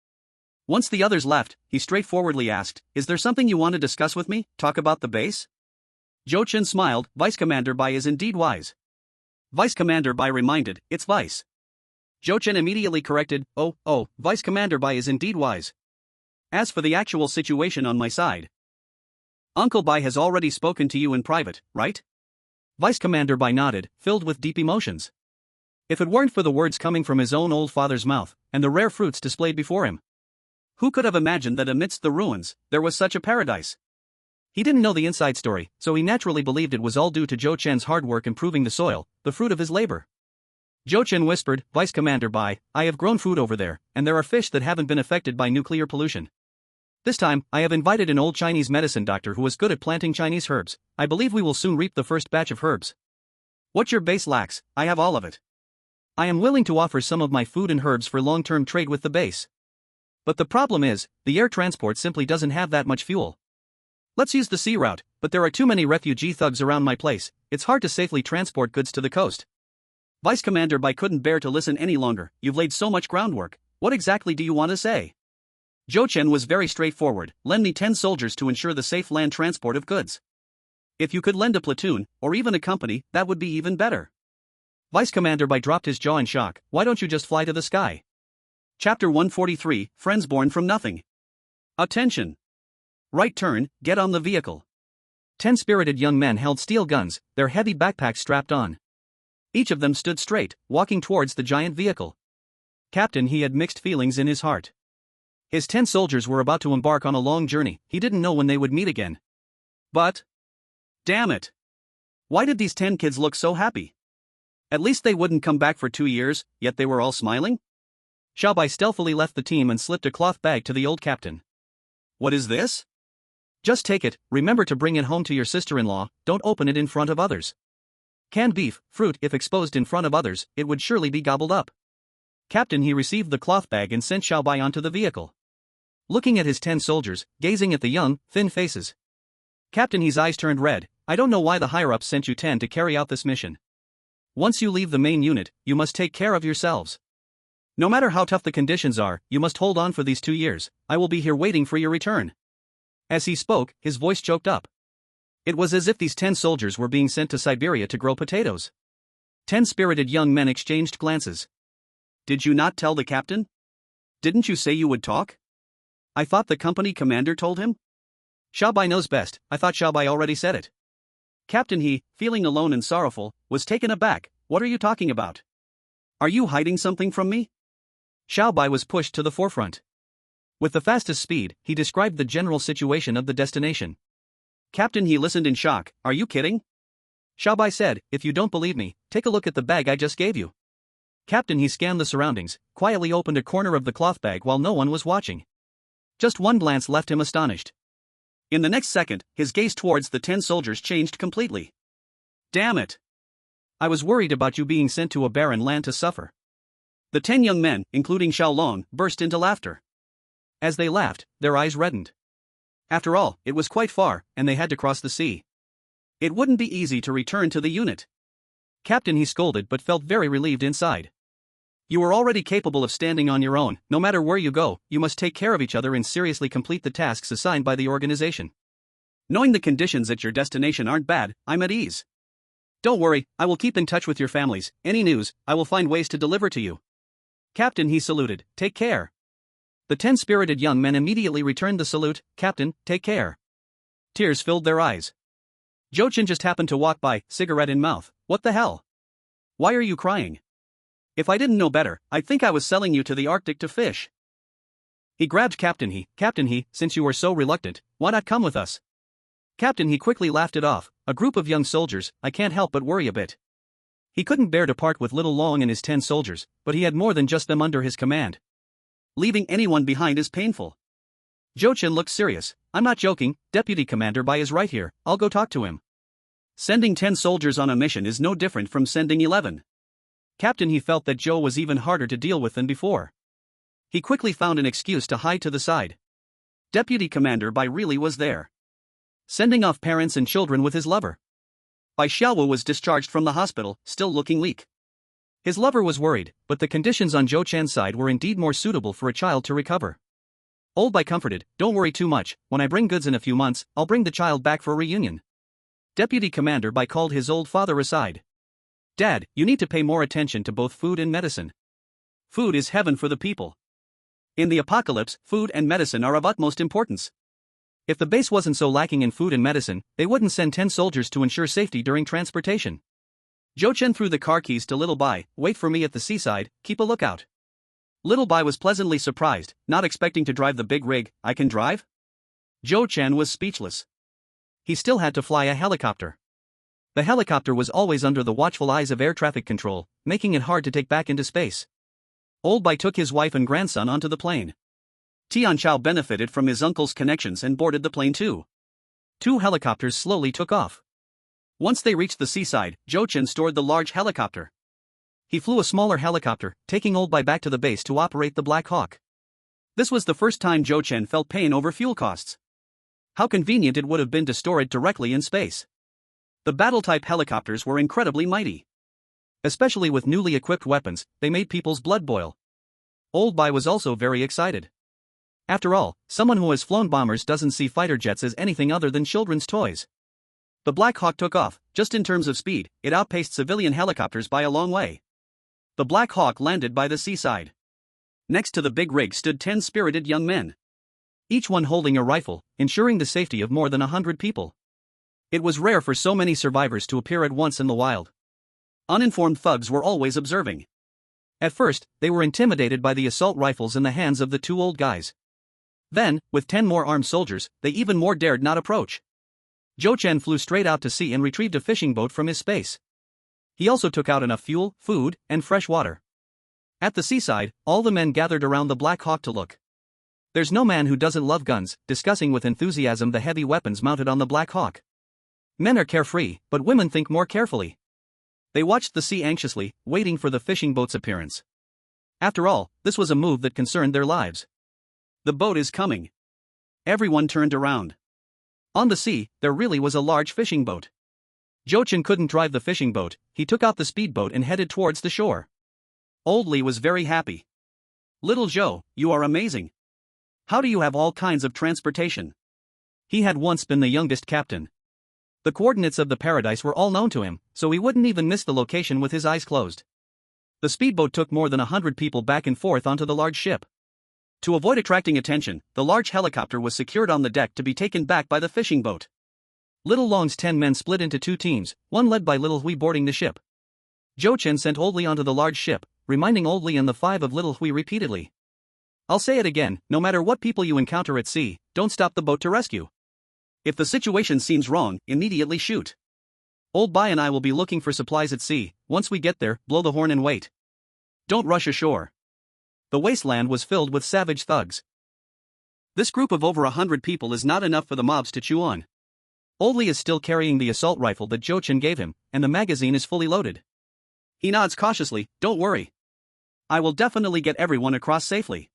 Once the others left, he straightforwardly asked, is there something you want to discuss with me? Talk about the base? Zhou Chen smiled. Vice Commander Bai is indeed wise. Vice Commander Bai reminded, it's Vice. Zhou Chen immediately corrected, oh, Vice Commander Bai is indeed wise. As for the actual situation on my side, Uncle Bai has already spoken to you in private, right? Vice Commander Bai nodded, filled with deep emotions. If it weren't for the words coming from his own old father's mouth, and the rare fruits displayed before him, who could have imagined that amidst the ruins, there was such a paradise? He didn't know the inside story, so he naturally believed it was all due to Zhou Chen's hard work improving the soil, the fruit of his labor. Zhou Chen whispered, Vice Commander Bai, I have grown food over there, and there are fish that haven't been affected by nuclear pollution. This time, I have invited an old Chinese medicine doctor who is good at planting Chinese herbs. I believe we will soon reap the first batch of herbs. What your base lacks, I have all of it. I am willing to offer some of my food and herbs for long-term trade with the base. But the problem is, the air transport simply doesn't have that much fuel. Let's use the sea route, but there are too many refugee thugs around my place, it's hard to safely transport goods to the coast. Vice Commander Bai couldn't bear to listen any longer. You've laid so much groundwork, what exactly do you want to say? Zhou Chen was very straightforward. Lend me 10 soldiers to ensure the safe land transport of goods. If you could lend a platoon, or even a company, that would be even better. Vice Commander Bai dropped his jaw in shock. Why don't you just fly to the sky? Chapter 143, Friends Born from Nothing. Attention! Right turn, get on the vehicle. 10 spirited young men held steel guns, their heavy backpacks strapped on. Each of them stood straight, walking towards the giant vehicle. Captain, he had mixed feelings in his heart. His 10 soldiers were about to embark on a long journey, he didn't know when they would meet again. But, damn it! Why did these 10 kids look so happy? At least they wouldn't come back for 2 years, yet they were all smiling? Xiao Bai stealthily left the team and slipped a cloth bag to the old captain. What is this? Just take it, remember to bring it home to your sister-in-law, don't open it in front of others. Canned beef, fruit, if exposed in front of others, it would surely be gobbled up. Captain, he received the cloth bag and sent Xiao Bai onto the vehicle. looking at his 10 soldiers, gazing at the young, thin faces. Captain He's eyes turned red. I don't know why the higher-ups sent you 10 to carry out this mission. Once you leave the main unit, you must take care of yourselves. No matter how tough the conditions are, you must hold on for these 2 years. I will be here waiting for your return. As he spoke, his voice choked up. It was as if these 10 soldiers were being sent to Siberia to grow potatoes. 10 spirited young men exchanged glances. Did you not tell the captain? Didn't you say you would talk? I thought the company commander told him? Xiaobai knows best. I thought Xiaobai already said it. Captain He, feeling alone and sorrowful, was taken aback. What are you talking about? Are you hiding something from me? Xiaobai was pushed to the forefront. With the fastest speed, he described the general situation of the destination. Captain He listened in shock. Are you kidding? Xiaobai said, if you don't believe me, take a look at the bag I just gave you. Captain He scanned the surroundings, quietly opened a corner of the cloth bag while no one was watching. Just one glance left him astonished. In the next second, his gaze towards the 10 soldiers changed completely. Damn it! I was worried about you being sent to a barren land to suffer. The 10 young men, including Xiao Long, burst into laughter. As they laughed, their eyes reddened. After all, it was quite far, and they had to cross the sea. It wouldn't be easy to return to the unit. Captain He scolded but felt very relieved inside. You are already capable of standing on your own. No matter where you go, you must take care of each other and seriously complete the tasks assigned by the organization. Knowing the conditions at your destination aren't bad, I'm at ease. Don't worry, I will keep in touch with your families. Any news, I will find ways to deliver to you. Captain He saluted. Take care. The 10 spirited young men immediately returned the salute. Captain, take care. Tears filled their eyes. Jochin just happened to walk by, cigarette in mouth. What the hell? Why are you crying? If I didn't know better, I'd think I was selling you to the Arctic to fish. He grabbed Captain He. Captain He, since you are so reluctant, why not come with us? Captain He quickly laughed it off. A group of young soldiers, I can't help but worry a bit. He couldn't bear to part with little Long and his 10 soldiers, but he had more than just them under his command. Leaving anyone behind is painful. Jochin looked serious. I'm not joking, Deputy Commander Bai is right here, I'll go talk to him. Sending 10 soldiers on a mission is no different from sending 11. Captain He felt that Joe was even harder to deal with than before. He quickly found an excuse to hide to the side. Deputy Commander Bai really was there. Sending off parents and children with his lover. Bai Xiaowu was discharged from the hospital, still looking weak. His lover was worried, but the conditions on Zhou Chan's side were indeed more suitable for a child to recover. Old Bai comforted, don't worry too much, when I bring goods in a few months, I'll bring the child back for reunion. Deputy Commander Bai called his old father aside. Dad, you need to pay more attention to both food and medicine. Food is heaven for the people. In the apocalypse, food and medicine are of utmost importance. If the base wasn't so lacking in food and medicine, they wouldn't send 10 soldiers to ensure safety during transportation. Zhou Chen threw the car keys to Little Bai. Wait for me at the seaside, keep a lookout. Little Bai was pleasantly surprised, not expecting to drive the big rig. I can drive? Zhou Chen was speechless. He still had to fly a helicopter. The helicopter was always under the watchful eyes of air traffic control, making it hard to take back into space. Old Bai took his wife and grandson onto the plane. Tian Chao benefited from his uncle's connections and boarded the plane too. 2 helicopters slowly took off. Once they reached the seaside, Zhou Chen stored the large helicopter. He flew a smaller helicopter, taking Old Bai back to the base to operate the Black Hawk. This was the first time Zhou Chen felt pain over fuel costs. How convenient it would have been to store it directly in space. The battle-type helicopters were incredibly mighty. Especially with newly equipped weapons, they made people's blood boil. Old Bai was also very excited. After all, someone who has flown bombers doesn't see fighter jets as anything other than children's toys. The Black Hawk took off. Just in terms of speed, it outpaced civilian helicopters by a long way. The Black Hawk landed by the seaside. Next to the big rig stood 10 spirited young men. Each one holding a rifle, ensuring the safety of more than 100 people. It was rare for so many survivors to appear at once in the wild. Uninformed thugs were always observing. At first, they were intimidated by the assault rifles in the hands of the 2 old guys. Then, with 10 more armed soldiers, they even more dared not approach. Zhou Chen flew straight out to sea and retrieved a fishing boat from his space. He also took out enough fuel, food, and fresh water. At the seaside, all the men gathered around the Black Hawk to look. There's no man who doesn't love guns, discussing with enthusiasm the heavy weapons mounted on the Black Hawk. Men are carefree, but women think more carefully. They watched the sea anxiously, waiting for the fishing boat's appearance. After all, this was a move that concerned their lives. The boat is coming. Everyone turned around. On the sea, there really was a large fishing boat. Jochin couldn't drive the fishing boat, he took out the speedboat and headed towards the shore. Old Lee was very happy. Little Joe, you are amazing. How do you have all kinds of transportation? He had once been the youngest captain. The coordinates of the paradise were all known to him, so he wouldn't even miss the location with his eyes closed. The speedboat took more than 100 people back and forth onto the large ship. To avoid attracting attention, the large helicopter was secured on the deck to be taken back by the fishing boat. Little Long's 10 men split into 2 teams, one led by Little Hui boarding the ship. Jochin sent Old Lee onto the large ship, reminding Old Lee and the 5 of Little Hui repeatedly. I'll say it again, no matter what people you encounter at sea, don't stop the boat to rescue. If the situation seems wrong, immediately shoot. Old Bai and I will be looking for supplies at sea. Once we get there, blow the horn and wait. Don't rush ashore. The wasteland was filled with savage thugs. This group of over 100 people is not enough for the mobs to chew on. Old Lee is still carrying the assault rifle that Jochin gave him, and the magazine is fully loaded. He nods cautiously, don't worry. I will definitely get everyone across safely.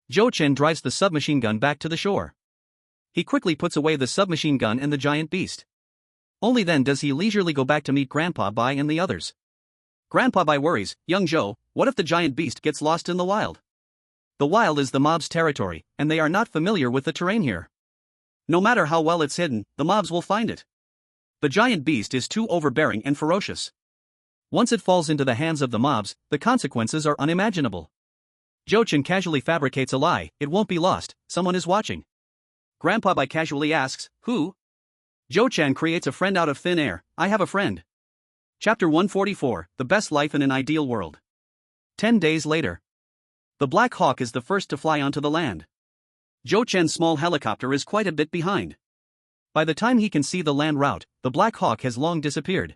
Jochin drives the submachine gun back to the shore. He quickly puts away the submachine gun and the giant beast. Only then does he leisurely go back to meet Grandpa Bai and the others. Grandpa Bai worries, young Joe, what if the giant beast gets lost in the wild? The wild is the mob's territory, and they are not familiar with the terrain here. No matter how well it's hidden, the mobs will find it. The giant beast is too overbearing and ferocious. Once it falls into the hands of the mobs, the consequences are unimaginable. Jochin casually fabricates a lie, it won't be lost, someone is watching. Grandpa Bai casually asks, who? Jochin creates a friend out of thin air, I have a friend. Chapter 144, The Best Life in an Ideal World. 10 days later. The Black Hawk is the first to fly onto the land. Jochin's small helicopter is quite a bit behind. By the time he can see the land route, the Black Hawk has long disappeared.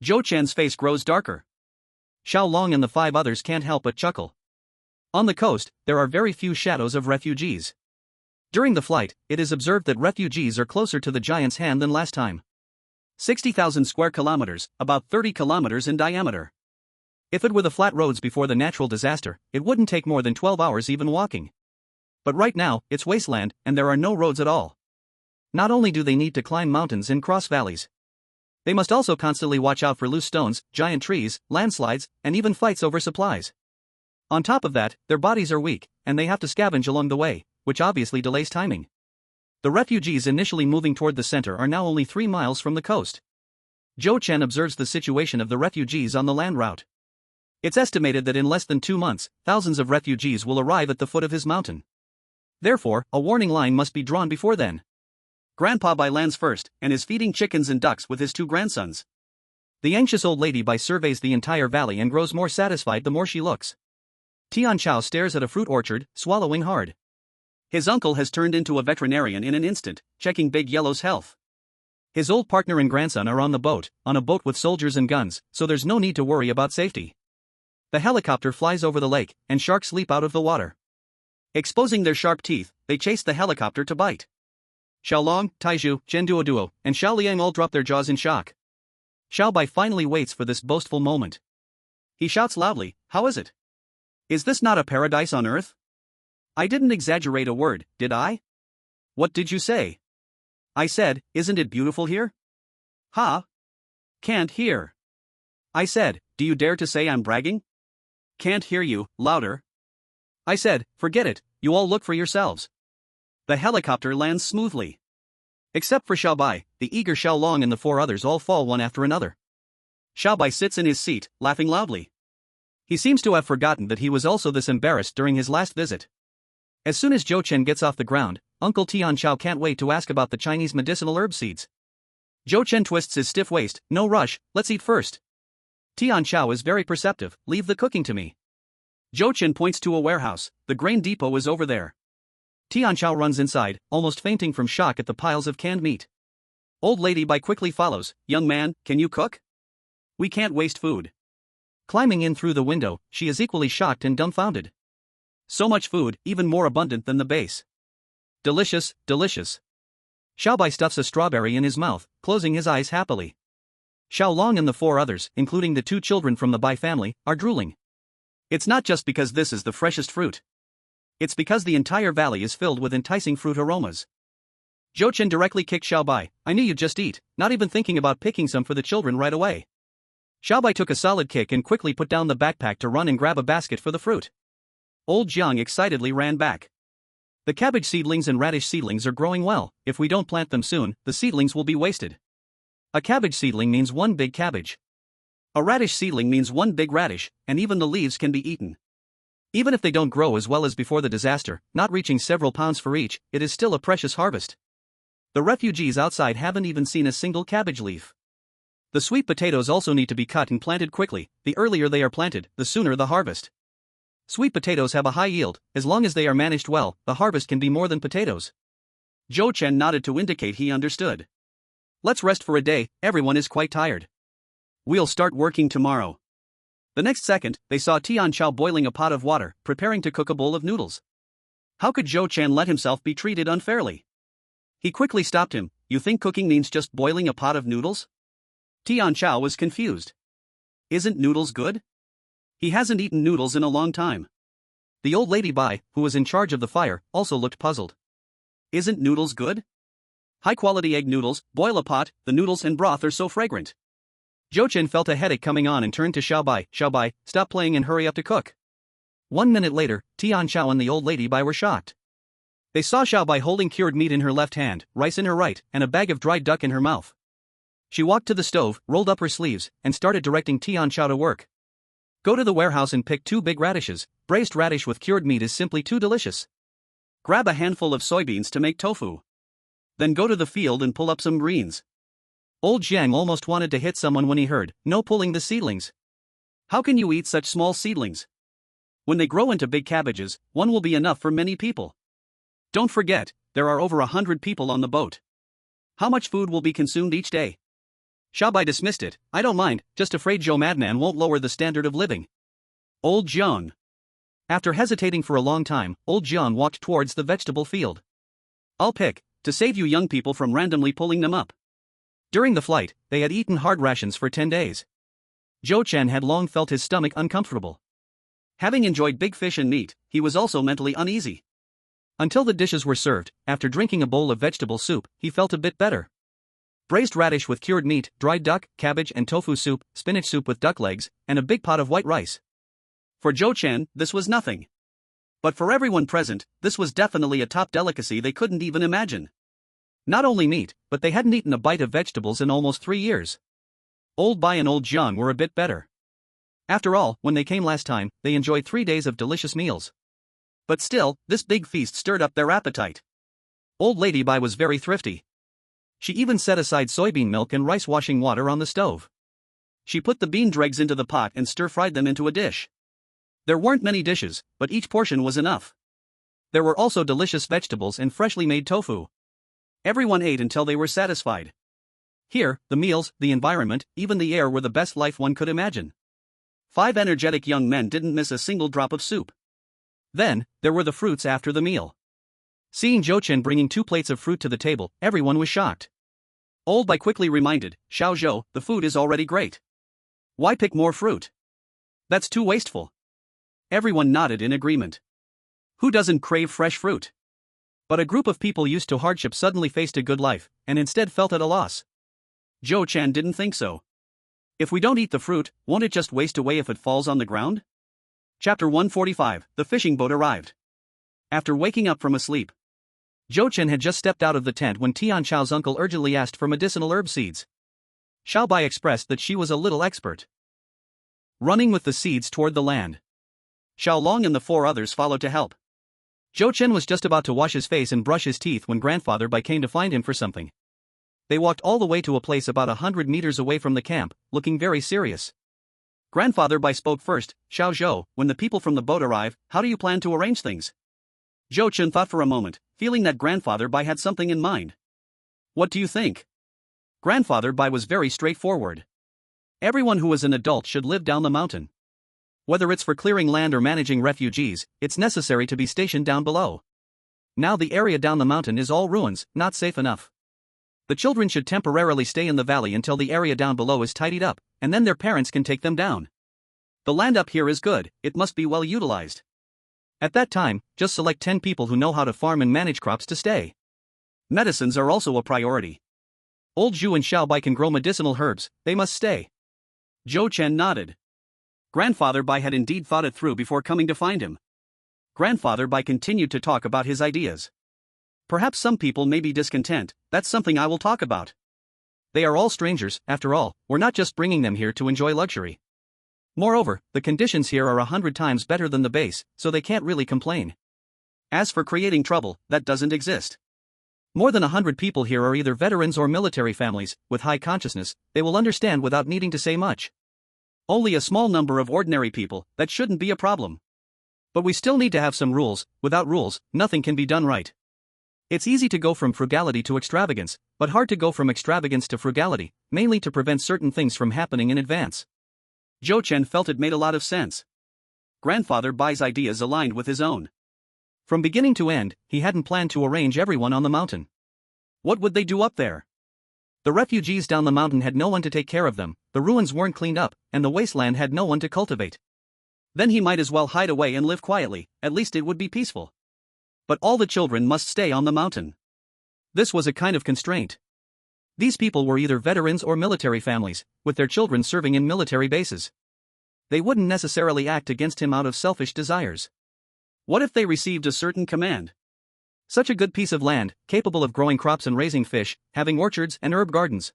Jochin's face grows darker. Xiao Long and the 5 others can't help but chuckle. On the coast, there are very few shadows of refugees. During the flight, it is observed that refugees are closer to the giant's hand than last time. 60,000 square kilometers, about 30 kilometers in diameter. If it were the flat roads before the natural disaster, it wouldn't take more than 12 hours even walking. But right now, it's wasteland, and there are no roads at all. Not only do they need to climb mountains and cross valleys, they must also constantly watch out for loose stones, giant trees, landslides, and even fights over supplies. On top of that, their bodies are weak, and they have to scavenge along the way, which obviously delays timing. The refugees initially moving toward the center are now only 3 miles from the coast. Jochin observes the situation of the refugees on the land route. It's estimated that in less than 2 months, thousands of refugees will arrive at the foot of his mountain. Therefore, a warning line must be drawn before then. Grandpa Bai lands first, and is feeding chickens and ducks with his 2 grandsons. The anxious old lady Bai surveys the entire valley and grows more satisfied the more she looks. Tian Chao stares at a fruit orchard, swallowing hard. His uncle has turned into a veterinarian in an instant, checking Big Yellow's health. His old partner and grandson are on a boat with soldiers and guns, so there's no need to worry about safety. The helicopter flies over the lake, and sharks leap out of the water. Exposing their sharp teeth, they chase the helicopter to bite. Xiaolong, Taizhu, Zhenduoduo, and Xiao Liang all drop their jaws in shock. Xiao Bai finally waits for this boastful moment. He shouts loudly, how is it? Is this not a paradise on earth? I didn't exaggerate a word, did I? What did you say? I said, isn't it beautiful here? Ha? Can't hear. I said, do you dare to say I'm bragging? Can't hear you, louder. I said, forget it, you all look for yourselves. The helicopter lands smoothly. Except for Xiao Bai, the eager Xiao Long and the 4 others all fall one after another. Xiao Bai sits in his seat, laughing loudly. He seems to have forgotten that he was also this embarrassed during his last visit. As soon as Jochin gets off the ground, Uncle Tian Chao can't wait to ask about the Chinese medicinal herb seeds. Jochin twists his stiff waist, no rush, let's eat first. Tian Chao is very perceptive, leave the cooking to me. Jochin points to a warehouse, the grain depot is over there. Tian Chao runs inside, almost fainting from shock at the piles of canned meat. Old lady Bai quickly follows, young man, can you cook? We can't waste food. Climbing in through the window, she is equally shocked and dumbfounded. So much food, even more abundant than the base. Delicious, delicious. Xiao Bai stuffs a strawberry in his mouth, closing his eyes happily. Xiao Long and the 4 others, including the 2 children from the Bai family, are drooling. It's not just because this is the freshest fruit. It's because the entire valley is filled with enticing fruit aromas. Zhou Chen directly kicked Xiaobai. I knew you'd just eat, not even thinking about picking some for the children right away. Xiaobai took a solid kick and quickly put down the backpack to run and grab a basket for the fruit. Old Jiang excitedly ran back. The cabbage seedlings and radish seedlings are growing well. If we don't plant them soon, the seedlings will be wasted. A cabbage seedling means one big cabbage. A radish seedling means one big radish, and even the leaves can be eaten. Even if they don't grow as well as before the disaster, not reaching several pounds for each, it is still a precious harvest. The refugees outside haven't even seen a single cabbage leaf. The sweet potatoes also need to be cut and planted quickly. The earlier they are planted, the sooner the harvest. Sweet potatoes have a high yield. As long as they are managed well, the harvest can be more than potatoes. Zhou Chen nodded to indicate he understood. Let's rest for a day, everyone is quite tired. We'll start working tomorrow. The next second, they saw Tian Chao boiling a pot of water, preparing to cook a bowl of noodles. How could Zhou Chen let himself be treated unfairly? He quickly stopped him. You think cooking means just boiling a pot of noodles? Tian Chao was confused. Isn't noodles good? He hasn't eaten noodles in a long time. The old lady Bai, who was in charge of the fire, also looked puzzled. Isn't noodles good? High-quality egg noodles, boil a pot, the noodles and broth are so fragrant. Zhou Chen felt a headache coming on and turned to Xiaobai. Xiaobai, stop playing and hurry up to cook. 1 minute later, Tian Chao and the old lady Bai were shocked. They saw Xiaobai holding cured meat in her left hand, rice in her right, and a bag of dried duck in her mouth. She walked to the stove, rolled up her sleeves, and started directing Tian Chao to work. Go to the warehouse and pick 2 big radishes. Braised radish with cured meat is simply too delicious. Grab a handful of soybeans to make tofu. Then go to the field and pull up some greens. Old Jiang almost wanted to hit someone when he heard, no pulling the seedlings. How can you eat such small seedlings? When they grow into big cabbages, one will be enough for many people. Don't forget, there are over 100 people on the boat. How much food will be consumed each day? Xiaobai dismissed it. I don't mind, just afraid Zhou Madman won't lower the standard of living. Old Jiang. After hesitating for a long time, Old Jiang walked towards the vegetable field. I'll pick, to save you young people from randomly pulling them up. During the flight, they had eaten hard rations for 10 days. Zhou Chen had long felt his stomach uncomfortable. Having enjoyed big fish and meat, he was also mentally uneasy. Until the dishes were served, after drinking a bowl of vegetable soup, he felt a bit better. Braised radish with cured meat, dried duck, cabbage and tofu soup, spinach soup with duck legs, and a big pot of white rice. For Zhou Chen, this was nothing. But for everyone present, this was definitely a top delicacy they couldn't even imagine. Not only meat, but they hadn't eaten a bite of vegetables in almost 3 years. Old Bai and Old Jiang were a bit better. After all, when they came last time, they enjoyed 3 days of delicious meals. But still, this big feast stirred up their appetite. Old Lady Bai was very thrifty. She even set aside soybean milk and rice washing water on the stove. She put the bean dregs into the pot and stir-fried them into a dish. There weren't many dishes, but each portion was enough. There were also delicious vegetables and freshly made tofu. Everyone ate until they were satisfied. Here, the meals, the environment, even the air were the best life one could imagine. 5 energetic young men didn't miss a single drop of soup. Then, there were the fruits after the meal. Seeing Zhou Chen bringing 2 plates of fruit to the table, everyone was shocked. Old Bai quickly reminded, Xiao Zhou, the food is already great. Why pick more fruit? That's too wasteful. Everyone nodded in agreement. Who doesn't crave fresh fruit? But a group of people used to hardship suddenly faced a good life, and instead felt at a loss. Zhou Chen didn't think so. If we don't eat the fruit, won't it just waste away if it falls on the ground? Chapter 145, The Fishing Boat Arrived. After waking up from a sleep, Zhou Chen had just stepped out of the tent when Tian Chao's uncle urgently asked for medicinal herb seeds. Xiaobai expressed that she was a little expert. Running with the seeds toward the land, Xiao Long and the 4 others followed to help. Zhou Chen was just about to wash his face and brush his teeth when Grandfather Bai came to find him for something. They walked all the way to a place about 100 meters away from the camp, looking very serious. Grandfather Bai spoke first, Xiao Zhou, when the people from the boat arrive, how do you plan to arrange things? Zhou Chen thought for a moment, feeling that Grandfather Bai had something in mind. What do you think? Grandfather Bai was very straightforward. Everyone who is an adult should live down the mountain. Whether it's for clearing land or managing refugees, it's necessary to be stationed down below. Now the area down the mountain is all ruins, not safe enough. The children should temporarily stay in the valley until the area down below is tidied up, and then their parents can take them down. The land up here is good, it must be well utilized. At that time, just select 10 people who know how to farm and manage crops to stay. Medicines are also a priority. Old Zhu and Xiaobai can grow medicinal herbs, they must stay. Zhou Chen nodded. Grandfather Bai had indeed thought it through before coming to find him. Grandfather Bai continued to talk about his ideas. Perhaps some people may be discontent, that's something I will talk about. They are all strangers, after all, we're not just bringing them here to enjoy luxury. Moreover, the conditions here are 100 times better than the base, so they can't really complain. As for creating trouble, that doesn't exist. More than 100 people here are either veterans or military families, with high consciousness, they will understand without needing to say much. Only a small number of ordinary people, that shouldn't be a problem. But we still need to have some rules, without rules, nothing can be done right. It's easy to go from frugality to extravagance, but hard to go from extravagance to frugality, mainly to prevent certain things from happening in advance. Zhou Chen felt it made a lot of sense. Grandfather Bai's ideas aligned with his own. From beginning to end, he hadn't planned to arrange everyone on the mountain. What would they do up there? The refugees down the mountain had no one to take care of them, the ruins weren't cleaned up, and the wasteland had no one to cultivate. Then he might as well hide away and live quietly, at least it would be peaceful. But all the children must stay on the mountain. This was a kind of constraint. These people were either veterans or military families, with their children serving in military bases. They wouldn't necessarily act against him out of selfish desires. What if they received a certain command? Such a good piece of land, capable of growing crops and raising fish, having orchards and herb gardens.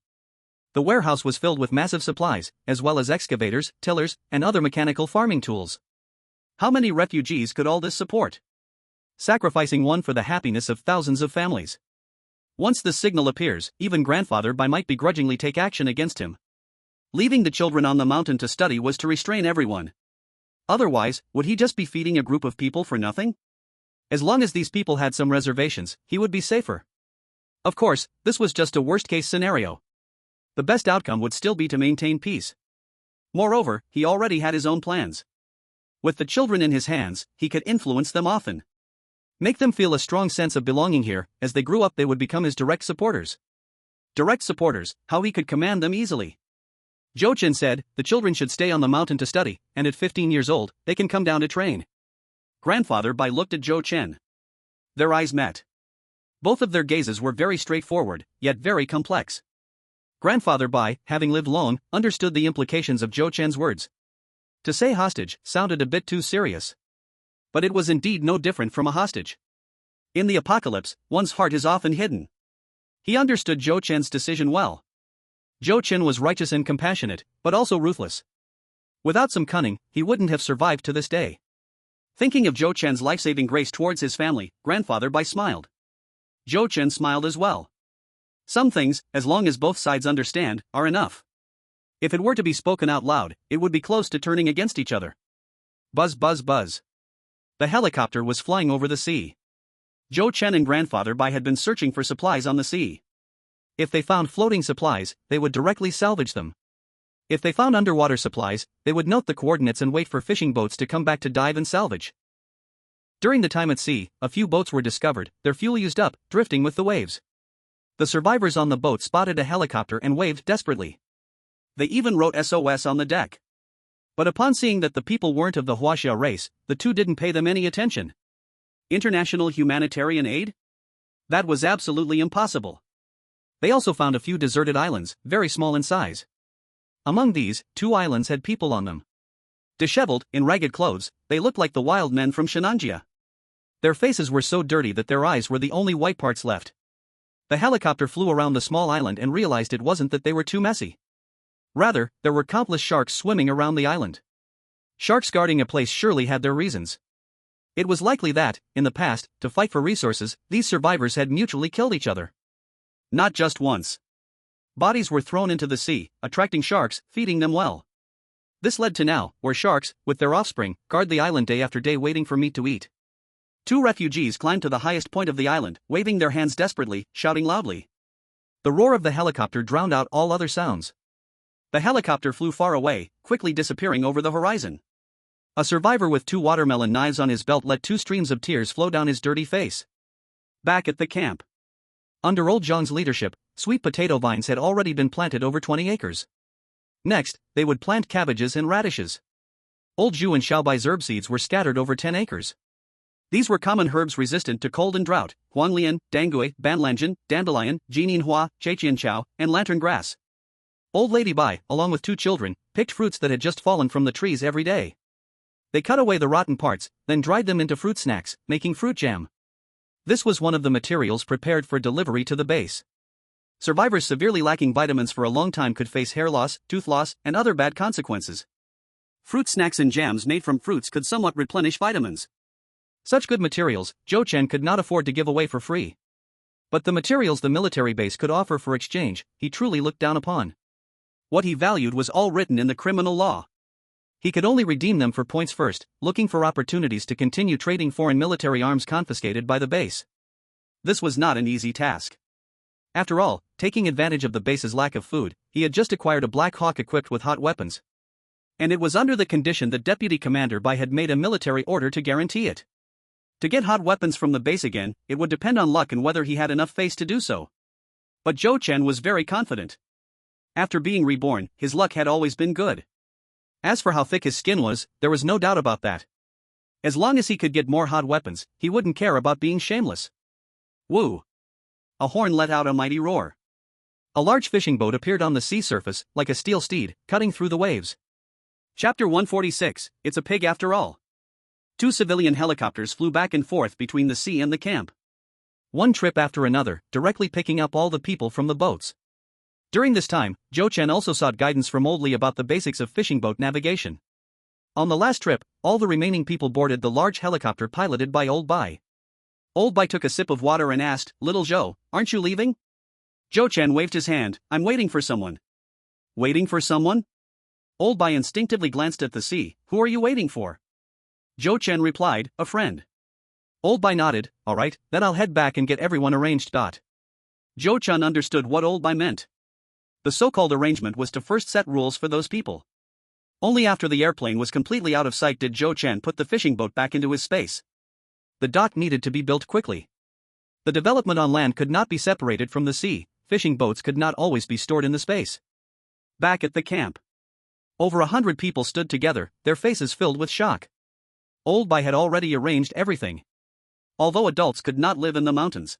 The warehouse was filled with massive supplies, as well as excavators, tillers, and other mechanical farming tools. How many refugees could all this support? Sacrificing one for the happiness of thousands of families. Once the signal appears, even Grandfather Bai might begrudgingly take action against him. Leaving the children on the mountain to study was to restrain everyone. Otherwise, would he just be feeding a group of people for nothing? As long as these people had some reservations, he would be safer. Of course, this was just a worst-case scenario. The best outcome would still be to maintain peace. Moreover, he already had his own plans. With the children in his hands, he could influence them often. Make them feel a strong sense of belonging here, as they grew up they would become his direct supporters. Direct supporters, how he could command them easily. Zhou Chen said, the children should stay on the mountain to study, and at 15 years old, they can come down to train. Grandfather Bai looked at Zhou Chen. Their eyes met. Both of their gazes were very straightforward, yet very complex. Grandfather Bai, having lived long, understood the implications of Zhou Chen's words. To say hostage sounded a bit too serious. But it was indeed no different from a hostage. In the apocalypse, one's heart is often hidden. He understood Zhou Chen's decision well. Zhou Chen was righteous and compassionate, but also ruthless. Without some cunning, he wouldn't have survived to this day. Thinking of Zhou Chen's life-saving grace towards his family, Grandfather Bai smiled. Zhou Chen smiled as well. Some things, as long as both sides understand, are enough. If it were to be spoken out loud, it would be close to turning against each other. Buzz buzz buzz. The helicopter was flying over the sea. Zhou Chen and Grandfather Bai had been searching for supplies on the sea. If they found floating supplies, they would directly salvage them. If they found underwater supplies, they would note the coordinates and wait for fishing boats to come back to dive and salvage. During the time at sea, a few boats were discovered, their fuel used up, drifting with the waves. The survivors on the boat spotted a helicopter and waved desperately. They even wrote SOS on the deck. But upon seeing that the people weren't of the Huaxia race, the two didn't pay them any attention. International humanitarian aid? That was absolutely impossible. They also found a few deserted islands, very small in size. Among these, 2 islands had people on them. Disheveled, in ragged clothes, they looked like the wild men from Shenanjia. Their faces were so dirty that their eyes were the only white parts left. The helicopter flew around the small island and realized it wasn't that they were too messy. Rather, there were countless sharks swimming around the island. Sharks guarding a place surely had their reasons. It was likely that, in the past, to fight for resources, these survivors had mutually killed each other. Not just once. Bodies were thrown into the sea, attracting sharks, feeding them well. This led to now, where sharks, with their offspring, guard the island day after day waiting for meat to eat. 2 refugees climbed to the highest point of the island, waving their hands desperately, shouting loudly. The roar of the helicopter drowned out all other sounds. The helicopter flew far away, quickly disappearing over the horizon. A survivor with 2 watermelon knives on his belt let 2 streams of tears flow down his dirty face. Back at the camp. Under old Zhang's leadership, sweet potato vines had already been planted over 20 acres. Next, they would plant cabbages and radishes. Old Zhu and Xiaobai's herb seeds were scattered over 10 acres. These were common herbs resistant to cold and drought: huanglian, dangui, banlangen, dandelion, jininhua, chechianchao, and lantern grass. Old Lady Bai, along with 2 children, picked fruits that had just fallen from the trees every day. They cut away the rotten parts, then dried them into fruit snacks, making fruit jam. This was one of the materials prepared for delivery to the base. Survivors severely lacking vitamins for a long time could face hair loss, tooth loss, and other bad consequences. Fruit snacks and jams made from fruits could somewhat replenish vitamins. Such good materials, Zhou Chen could not afford to give away for free. But the materials the military base could offer for exchange, he truly looked down upon. What he valued was all written in the criminal law. He could only redeem them for points first, looking for opportunities to continue trading foreign military arms confiscated by the base. This was not an easy task. After all, taking advantage of the base's lack of food, he had just acquired a Black Hawk equipped with hot weapons. And it was under the condition that Deputy Commander Bai had made a military order to guarantee it. To get hot weapons from the base again, it would depend on luck and whether he had enough face to do so. But Zhou Chen was very confident. After being reborn, his luck had always been good. As for how thick his skin was, there was no doubt about that. As long as he could get more hot weapons, he wouldn't care about being shameless. Woo! A horn let out a mighty roar. A large fishing boat appeared on the sea surface, like a steel steed, cutting through the waves. Chapter 146, It's a Pig After All. 2 civilian helicopters flew back and forth between the sea and the camp. One trip after another, directly picking up all the people from the boats. During this time, Zhou Chen also sought guidance from Old Li about the basics of fishing boat navigation. On the last trip, all the remaining people boarded the large helicopter piloted by Old Bai. Old Bai took a sip of water and asked, "Little Zhou, aren't you leaving?" Zhou Chen waved his hand, "I'm waiting for someone." Waiting for someone? Old Bai instinctively glanced at the sea. "Who are you waiting for?" Zhou Chen replied, "A friend." Old Bai nodded, "All right, then I'll head back and get everyone arranged." Zhou Chen understood what Old Bai meant. The so-called arrangement was to first set rules for those people. Only after the airplane was completely out of sight did Zhou Chen put the fishing boat back into his space. The dock needed to be built quickly. The development on land could not be separated from the sea, fishing boats could not always be stored in the space. Back at the camp, over 100 people stood together, their faces filled with shock. Old Bai had already arranged everything. Although adults could not live in the mountains.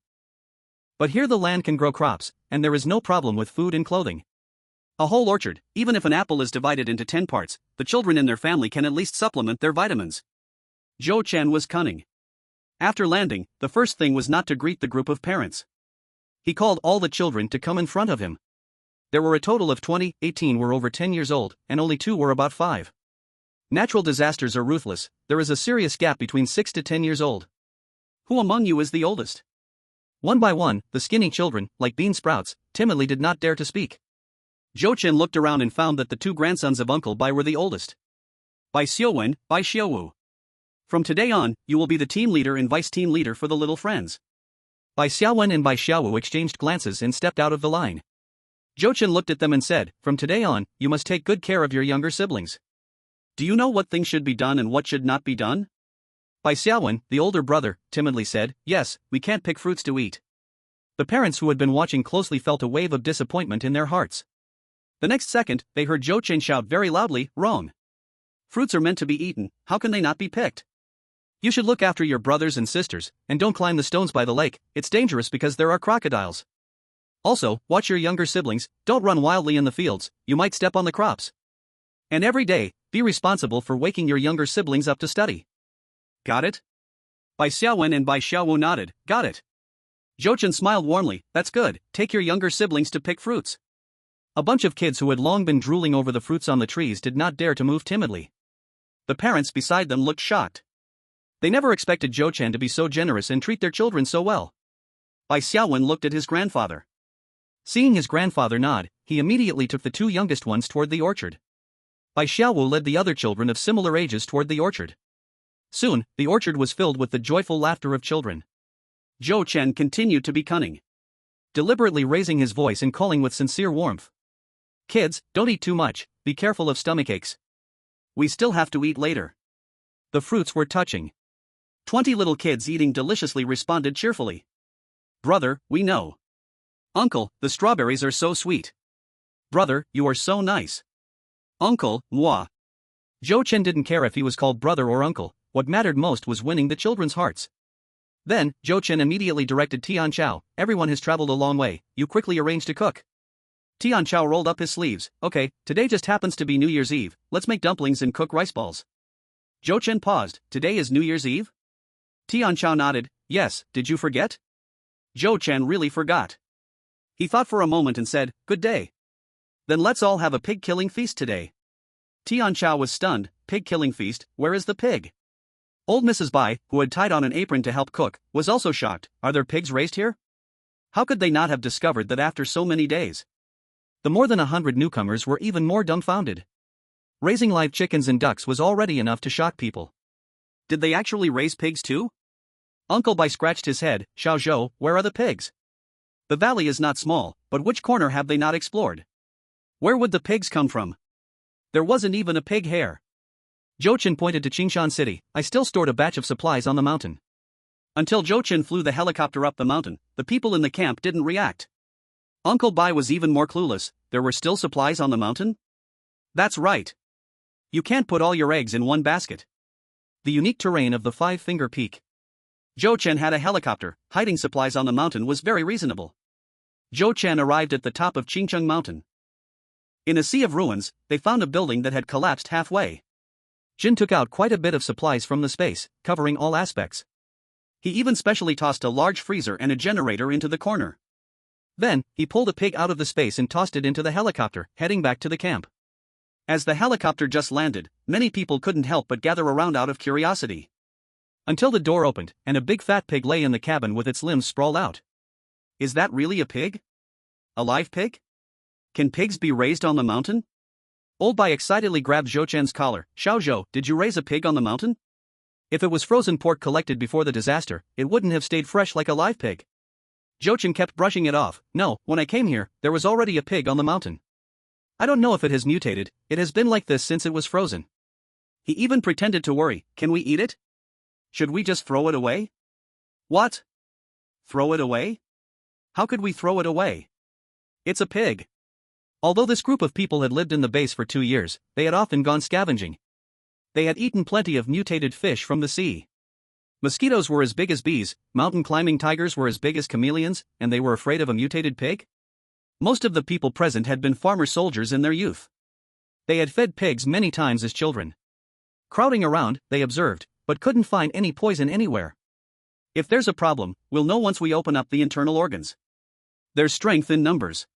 But here the land can grow crops, and there is no problem with food and clothing. A whole orchard, even if an apple is divided into 10 parts, the children in their family can at least supplement their vitamins. Zhou Chen was cunning. After landing, the first thing was not to greet the group of parents. He called all the children to come in front of him. There were a total of 20, 18 were over 10 years old, and only 2 were about 5. Natural disasters are ruthless, there is a serious gap between 6 to 10 years old. Who among you is the oldest? One by one, the skinny children, like bean sprouts, timidly did not dare to speak. Zhou Chen looked around and found that the 2 grandsons of Uncle Bai were the oldest. Bai Xiuwen, Bai Xiuwu. From today on, you will be the team leader and vice team leader for the little friends. Bai Xiaowen and Bai Xiaowu exchanged glances and stepped out of the line. Zhou Chen looked at them and said, "From today on, you must take good care of your younger siblings. Do you know what things should be done and what should not be done?" Bai Xiaowen, the older brother, timidly said, "Yes, we can't pick fruits to eat." The parents who had been watching closely felt a wave of disappointment in their hearts. The next second, they heard Zhou Chen shout very loudly, "Wrong! Fruits are meant to be eaten, how can they not be picked? You should look after your brothers and sisters, and don't climb the stones by the lake, it's dangerous because there are crocodiles. Also, watch your younger siblings, don't run wildly in the fields, you might step on the crops. And every day, be responsible for waking your younger siblings up to study." Got it? Bai Xiaowen and Bai Xiaowu nodded, "Got it." Zhou Chen smiled warmly, "That's good, take your younger siblings to pick fruits." A bunch of kids who had long been drooling over the fruits on the trees did not dare to move timidly. The parents beside them looked shocked. They never expected Zhou Chen to be so generous and treat their children so well. Bai Xiaowen looked at his grandfather. Seeing his grandfather nod, he immediately took the 2 youngest ones toward the orchard. Bai Xiaowu led the other children of similar ages toward the orchard. Soon, the orchard was filled with the joyful laughter of children. Zhou Chen continued to be cunning, deliberately raising his voice and calling with sincere warmth. "Kids, don't eat too much, be careful of stomach aches. We still have to eat later." The fruits were touching. 20 little kids eating deliciously responded cheerfully. "Brother, we know." "Uncle, the strawberries are so sweet." "Brother, you are so nice." "Uncle, moi." Zhou Chen didn't care if he was called brother or uncle, what mattered most was winning the children's hearts. Then, Zhou Chen immediately directed Tian Chao, everyone has traveled a long way, you quickly arrange to cook. Tian Chao rolled up his sleeves, okay, today just happens to be New Year's Eve, let's make dumplings and cook rice balls. Zhou Chen paused, today is New Year's Eve? Tian Chao nodded, yes, did you forget? Zhou Chen really forgot. He thought for a moment and said, good day. Then let's all have a pig-killing feast today. Tian Chao was stunned, pig-killing feast, where is the pig? Old Mrs. Bai, who had tied on an apron to help cook, was also shocked, are there pigs raised here? How could they not have discovered that after so many days? The more than 100 newcomers were even more dumbfounded. Raising live chickens and ducks was already enough to shock people. Did they actually raise pigs too? Uncle Bai scratched his head, Xiao Zhou, where are the pigs? The valley is not small, but which corner have they not explored? Where would the pigs come from? There wasn't even a pig hair. Zhou Chen pointed to Qingshan City, I still stored a batch of supplies on the mountain. Until Zhou Chen flew the helicopter up the mountain, the people in the camp didn't react. Uncle Bai was even more clueless, there were still supplies on the mountain? That's right. You can't put all your eggs in one basket. The unique terrain of the Five-Finger Peak. Zhou Chen had a helicopter, hiding supplies on the mountain was very reasonable. Zhou Chen arrived at the top of Qingcheng Mountain. In a sea of ruins, they found a building that had collapsed halfway. Jin took out quite a bit of supplies from the space, covering all aspects. He even specially tossed a large freezer and a generator into the corner. Then, he pulled a pig out of the space and tossed it into the helicopter, heading back to the camp. As the helicopter just landed, many people couldn't help but gather around out of curiosity. Until the door opened, and a big fat pig lay in the cabin with its limbs sprawled out. Is that really a pig? A live pig? Can pigs be raised on the mountain? Old Bai excitedly grabbed Zhou Chen's collar, Xiao Zhou, did you raise a pig on the mountain? If it was frozen pork collected before the disaster, it wouldn't have stayed fresh like a live pig. Zhou Chen kept brushing it off, no, when I came here, there was already a pig on the mountain. I don't know if it has mutated, it has been like this since it was frozen. He even pretended to worry, can we eat it? Should we just throw it away? What? Throw it away? How could we throw it away? It's a pig. Although this group of people had lived in the base for 2 years, they had often gone scavenging. They had eaten plenty of mutated fish from the sea. Mosquitoes were as big as bees, mountain climbing tigers were as big as chameleons, and they were afraid of a mutated pig? Most of the people present had been farmer soldiers in their youth. They had fed pigs many times as children. Crowding around, they observed, but couldn't find any poison anywhere. If there's a problem, we'll know once we open up the internal organs. There's strength in numbers.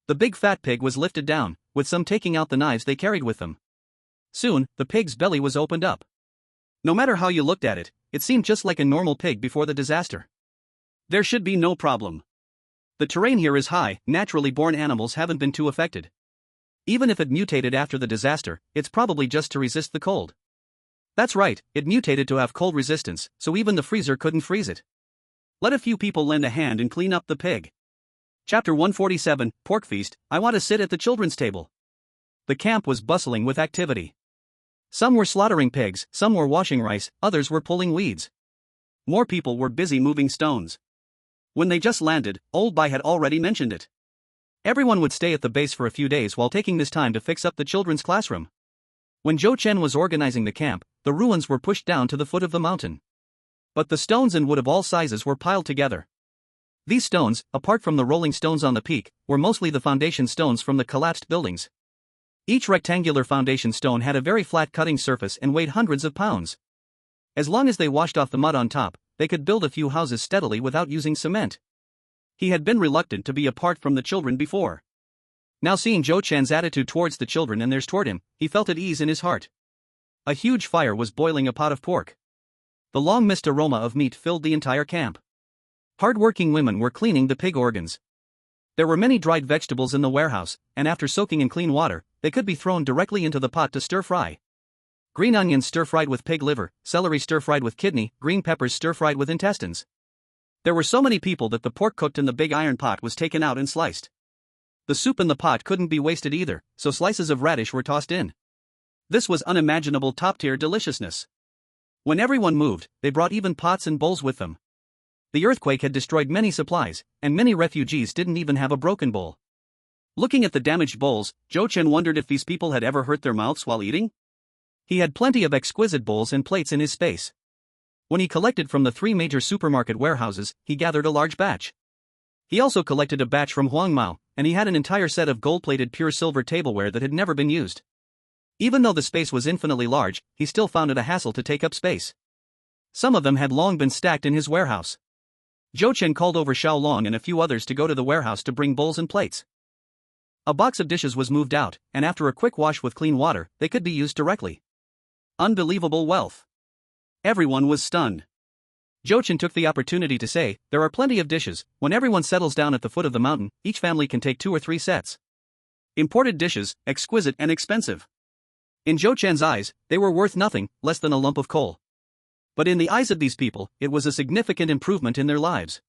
The big fat pig was lifted down, with some taking out the knives they carried with them. Soon, the pig's belly was opened up. No matter how you looked at it, it seemed just like a normal pig before the disaster. There should be no problem. The terrain here is high, naturally born animals haven't been too affected. Even if it mutated after the disaster, it's probably just to resist the cold. That's right, it mutated to have cold resistance, so even the freezer couldn't freeze it. Let a few people lend a hand and clean up the pig. Chapter 147, Pork Feast, I want to sit at the children's table. The camp was bustling with activity. Some were slaughtering pigs, some were washing rice, others were pulling weeds. More people were busy moving stones. When they just landed, Old Bai had already mentioned it. Everyone would stay at the base for a few days while taking this time to fix up the children's classroom. When Zhou Chen was organizing the camp, the ruins were pushed down to the foot of the mountain. But the stones and wood of all sizes were piled together. These stones, apart from the rolling stones on the peak, were mostly the foundation stones from the collapsed buildings. Each rectangular foundation stone had a very flat cutting surface and weighed hundreds of pounds. As long as they washed off the mud on top, they could build a few houses steadily without using cement. He had been reluctant to be apart from the children before. Now seeing Zhou Chen's attitude towards the children and theirs toward him, he felt at ease in his heart. A huge fire was boiling a pot of pork. The long mist aroma of meat filled the entire camp. Hard-working women were cleaning the pig organs. There were many dried vegetables in the warehouse, and after soaking in clean water, they could be thrown directly into the pot to stir-fry. Green onions stir-fried with pig liver, celery stir-fried with kidney, green peppers stir-fried with intestines. There were so many people that the pork cooked in the big iron pot was taken out and sliced. The soup in the pot couldn't be wasted either, so slices of radish were tossed in. This was unimaginable top-tier deliciousness. When everyone moved, they brought even pots and bowls with them. The earthquake had destroyed many supplies, and many refugees didn't even have a broken bowl. Looking at the damaged bowls, Zhou Chen wondered if these people had ever hurt their mouths while eating. He had plenty of exquisite bowls and plates in his space. When he collected from the 3 major supermarket warehouses, he gathered a large batch. He also collected a batch from Huangmao, and he had an entire set of gold-plated pure silver tableware that had never been used. Even though the space was infinitely large, he still found it a hassle to take up space. Some of them had long been stacked in his warehouse. Zhou Chen called over Xiao Long and a few others to go to the warehouse to bring bowls and plates. A box of dishes was moved out, and after a quick wash with clean water, they could be used directly. Unbelievable wealth. Everyone was stunned. Zhou Chen took the opportunity to say, "There are plenty of dishes. When everyone settles down at the foot of the mountain, each family can take 2 or 3 sets. Imported dishes, exquisite and expensive." In Zhou Chen's eyes, they were worth nothing, less than a lump of coal. But in the eyes of these people, it was a significant improvement in their lives.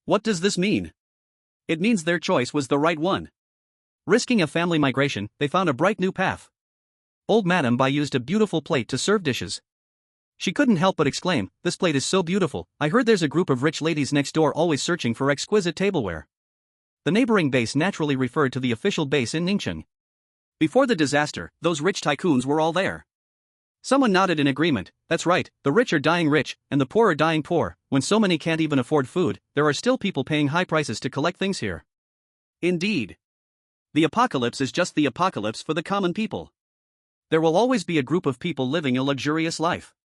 What does this mean? It means their choice was the right one. Risking a family migration, they found a bright new path. Old Madame Bai used a beautiful plate to serve dishes. She couldn't help but exclaim, "This plate is so beautiful. I heard there's a group of rich ladies next door always searching for exquisite tableware." The neighboring base naturally referred to the official base in Ningcheng. Before the disaster, those rich tycoons were all there. Someone nodded in agreement. "That's right, the rich are dying rich, and the poor are dying poor. When so many can't even afford food, there are still people paying high prices to collect things here." Indeed. The apocalypse is just the apocalypse for the common people. There will always be a group of people living a luxurious life.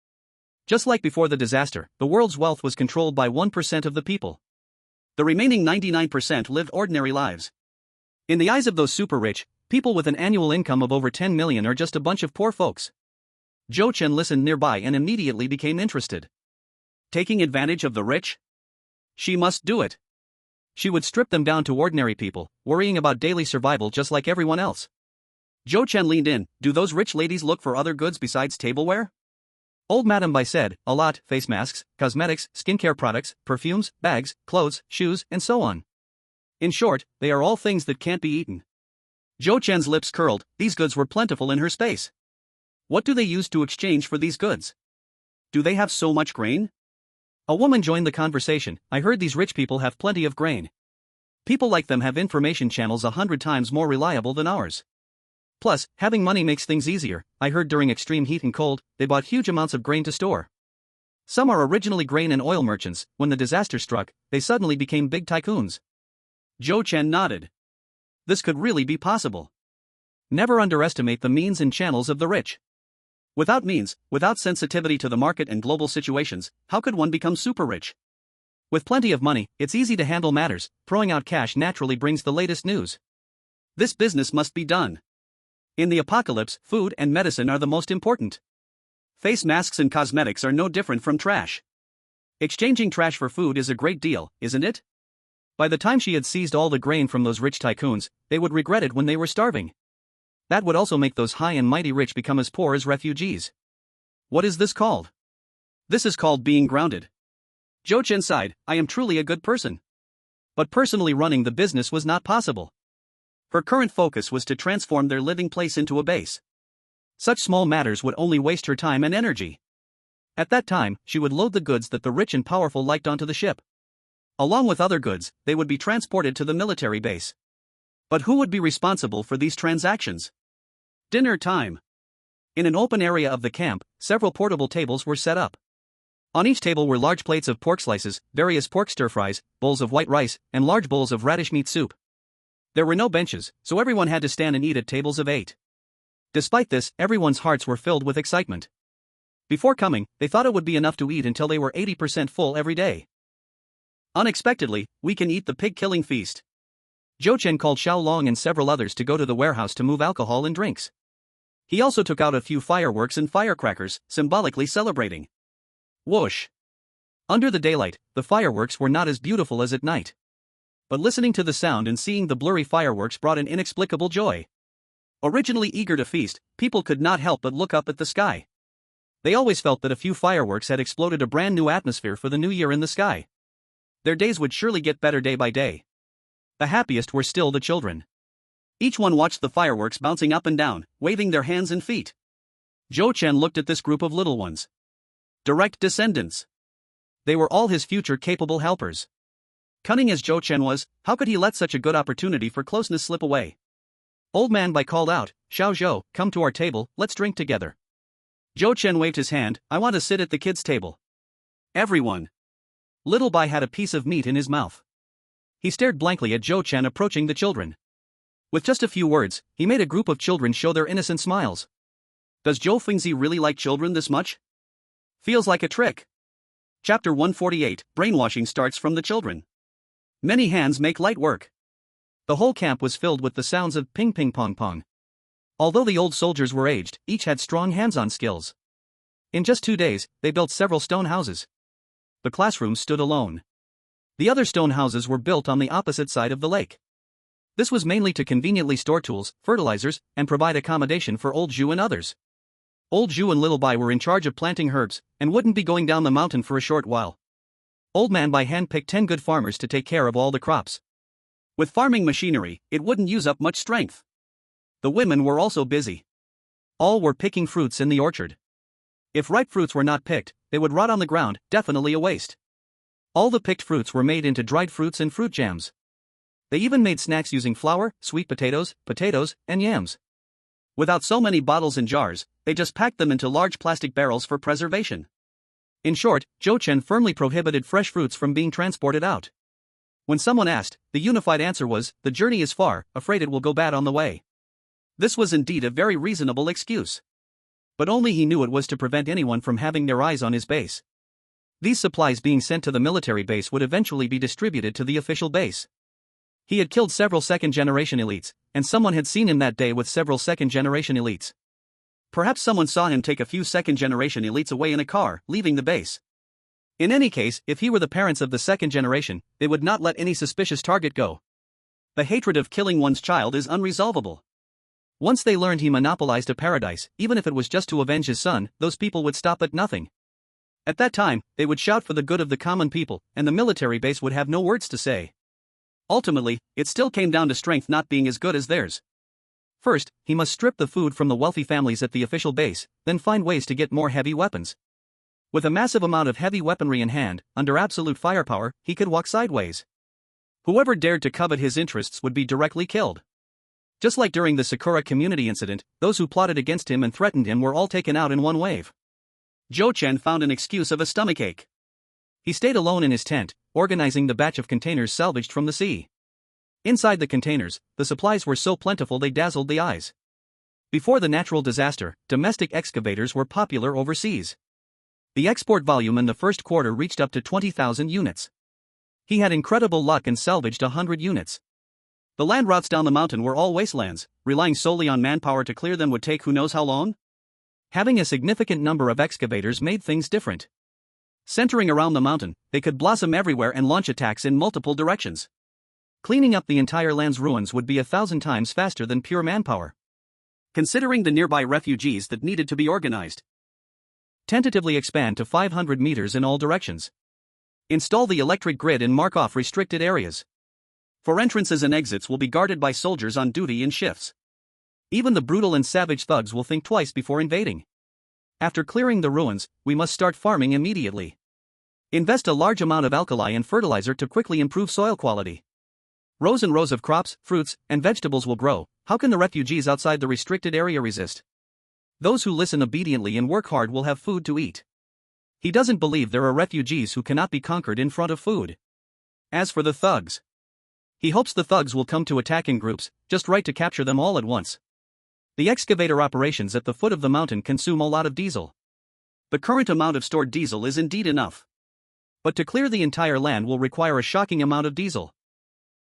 Just like before the disaster, the world's wealth was controlled by 1% of the people. The remaining 99% lived ordinary lives. In the eyes of those super rich, people with an annual income of over 10 million are just a bunch of poor folks. Zhou Chen listened nearby and immediately became interested. Taking advantage of the rich? She must do it. She would strip them down to ordinary people, worrying about daily survival just like everyone else. Zhou Chen leaned in. "Do those rich ladies look for other goods besides tableware?" Old Madame Bai said, "A lot: face masks, cosmetics, skincare products, perfumes, bags, clothes, shoes, and so on. In short, they are all things that can't be eaten." Zhou Chen's lips curled. These goods were plentiful in her space. What do they use to exchange for these goods? Do they have so much grain? A woman joined the conversation. "I heard these rich people have plenty of grain. People like them have information channels 100 times more reliable than ours. Plus, having money makes things easier. I heard during extreme heat and cold, they bought huge amounts of grain to store. Some are originally grain and oil merchants. When the disaster struck, they suddenly became big tycoons." Zhou Chen nodded. This could really be possible. Never underestimate the means and channels of the rich. Without means, without sensitivity to the market and global situations, how could one become super rich? With plenty of money, it's easy to handle matters. Throwing out cash naturally brings the latest news. This business must be done. In the apocalypse, food and medicine are the most important. Face masks and cosmetics are no different from trash. Exchanging trash for food is a great deal, isn't it? By the time she had seized all the grain from those rich tycoons, they would regret it when they were starving. That would also make those high and mighty rich become as poor as refugees. What is this called? This is called being grounded. Zhou Chen sighed. "I am truly a good person. But personally running the business was not possible." Her current focus was to transform their living place into a base. Such small matters would only waste her time and energy. At that time, she would load the goods that the rich and powerful liked onto the ship. Along with other goods, they would be transported to the military base. But who would be responsible for these transactions? Dinner time. In an open area of the camp, several portable tables were set up. On each table were large plates of pork slices, various pork stir-fries, bowls of white rice, and large bowls of radish meat soup. There were no benches, so everyone had to stand and eat at tables of 8. Despite this, everyone's hearts were filled with excitement. Before coming, they thought it would be enough to eat until they were 80% full every day. Unexpectedly, we can eat the pig-killing feast. Zhou Chen called Xiao Long and several others to go to the warehouse to move alcohol and drinks. He also took out a few fireworks and firecrackers, symbolically celebrating. Whoosh! Under the daylight, the fireworks were not as beautiful as at night. But listening to the sound and seeing the blurry fireworks brought an inexplicable joy. Originally eager to feast, people could not help but look up at the sky. They always felt that a few fireworks had exploded a brand new atmosphere for the new year in the sky. Their days would surely get better day by day. The happiest were still the children. Each one watched the fireworks bouncing up and down, waving their hands and feet. Zhou Chen looked at this group of little ones. Direct descendants. They were all his future capable helpers. Cunning as Zhou Chen was, how could he let such a good opportunity for closeness slip away? Old Man Bai called out, "Xiao Zhou, come to our table, let's drink together." Zhou Chen waved his hand. I want to sit at the kids' table. Everyone. Little Bai had a piece of meat in his mouth. He stared blankly at Zhou Chen approaching the children. With just a few words, he made a group of children show their innocent smiles. Does Zhou Fengzi really like children this much? Feels like a trick. Chapter 148, Brainwashing starts from the children. Many hands make light work. The whole camp was filled with the sounds of ping ping pong pong. Although the old soldiers were aged, each had strong hands-on skills. In just 2 days, they built several stone houses. The classrooms stood alone. The other stone houses were built on the opposite side of the lake. This was mainly to conveniently store tools, fertilizers, and provide accommodation for Old Zhu and others. Old Zhu and Little Bai were in charge of planting herbs, and wouldn't be going down the mountain for a short while. Old Man Bai handpicked 10 good farmers to take care of all the crops. With farming machinery, it wouldn't use up much strength. The women were also busy. All were picking fruits in the orchard. If ripe fruits were not picked, they would rot on the ground, definitely a waste. All the picked fruits were made into dried fruits and fruit jams. They even made snacks using flour, sweet potatoes, and yams. Without so many bottles and jars, they just packed them into large plastic barrels for preservation. In short, Zhou Chen firmly prohibited fresh fruits from being transported out. When someone asked, the unified answer was, the journey is far, afraid it will go bad on the way. This was indeed a very reasonable excuse. But only he knew it was to prevent anyone from having their eyes on his base. These supplies being sent to the military base would eventually be distributed to the official base. He had killed several second-generation elites, and someone had seen him that day with several second-generation elites. Perhaps someone saw him take a few second-generation elites away in a car, leaving the base. In any case, if he were the parents of the second generation, they would not let any suspicious target go. The hatred of killing one's child is unresolvable. Once they learned he monopolized a paradise, even if it was just to avenge his son, those people would stop at nothing. At that time, they would shout for the good of the common people, and the military base would have no words to say. Ultimately, it still came down to strength not being as good as theirs. First, he must strip the food from the wealthy families at the official base, then find ways to get more heavy weapons. With a massive amount of heavy weaponry in hand, under absolute firepower, he could walk sideways. Whoever dared to covet his interests would be directly killed. Just like during the Sakura community incident, those who plotted against him and threatened him were all taken out in one wave. Zhou Chen found an excuse of a stomachache. He stayed alone in his tent, organizing the batch of containers salvaged from the sea. Inside the containers, the supplies were so plentiful they dazzled the eyes. Before the natural disaster, domestic excavators were popular overseas. The export volume in the first quarter reached up to 20,000 units. He had incredible luck and salvaged 100 units. The land routes down the mountain were all wastelands, relying solely on manpower to clear them would take who knows how long? Having a significant number of excavators made things different. Centering around the mountain, they could blossom everywhere and launch attacks in multiple directions. Cleaning up the entire land's ruins would be 1,000 times faster than pure manpower. Considering the nearby refugees that needed to be organized. Tentatively expand to 500 meters in all directions. Install the electric grid and mark off restricted areas. For entrances and exits will be guarded by soldiers on duty in shifts. Even the brutal and savage thugs will think twice before invading. After clearing the ruins, we must start farming immediately. Invest a large amount of alkali and fertilizer to quickly improve soil quality. Rows and rows of crops, fruits, and vegetables will grow. How can the refugees outside the restricted area resist? Those who listen obediently and work hard will have food to eat. He doesn't believe there are refugees who cannot be conquered in front of food. As for the thugs, he hopes the thugs will come to attack in groups, just right to capture them all at once. The excavator operations at the foot of the mountain consume a lot of diesel. The current amount of stored diesel is indeed enough. But to clear the entire land will require a shocking amount of diesel.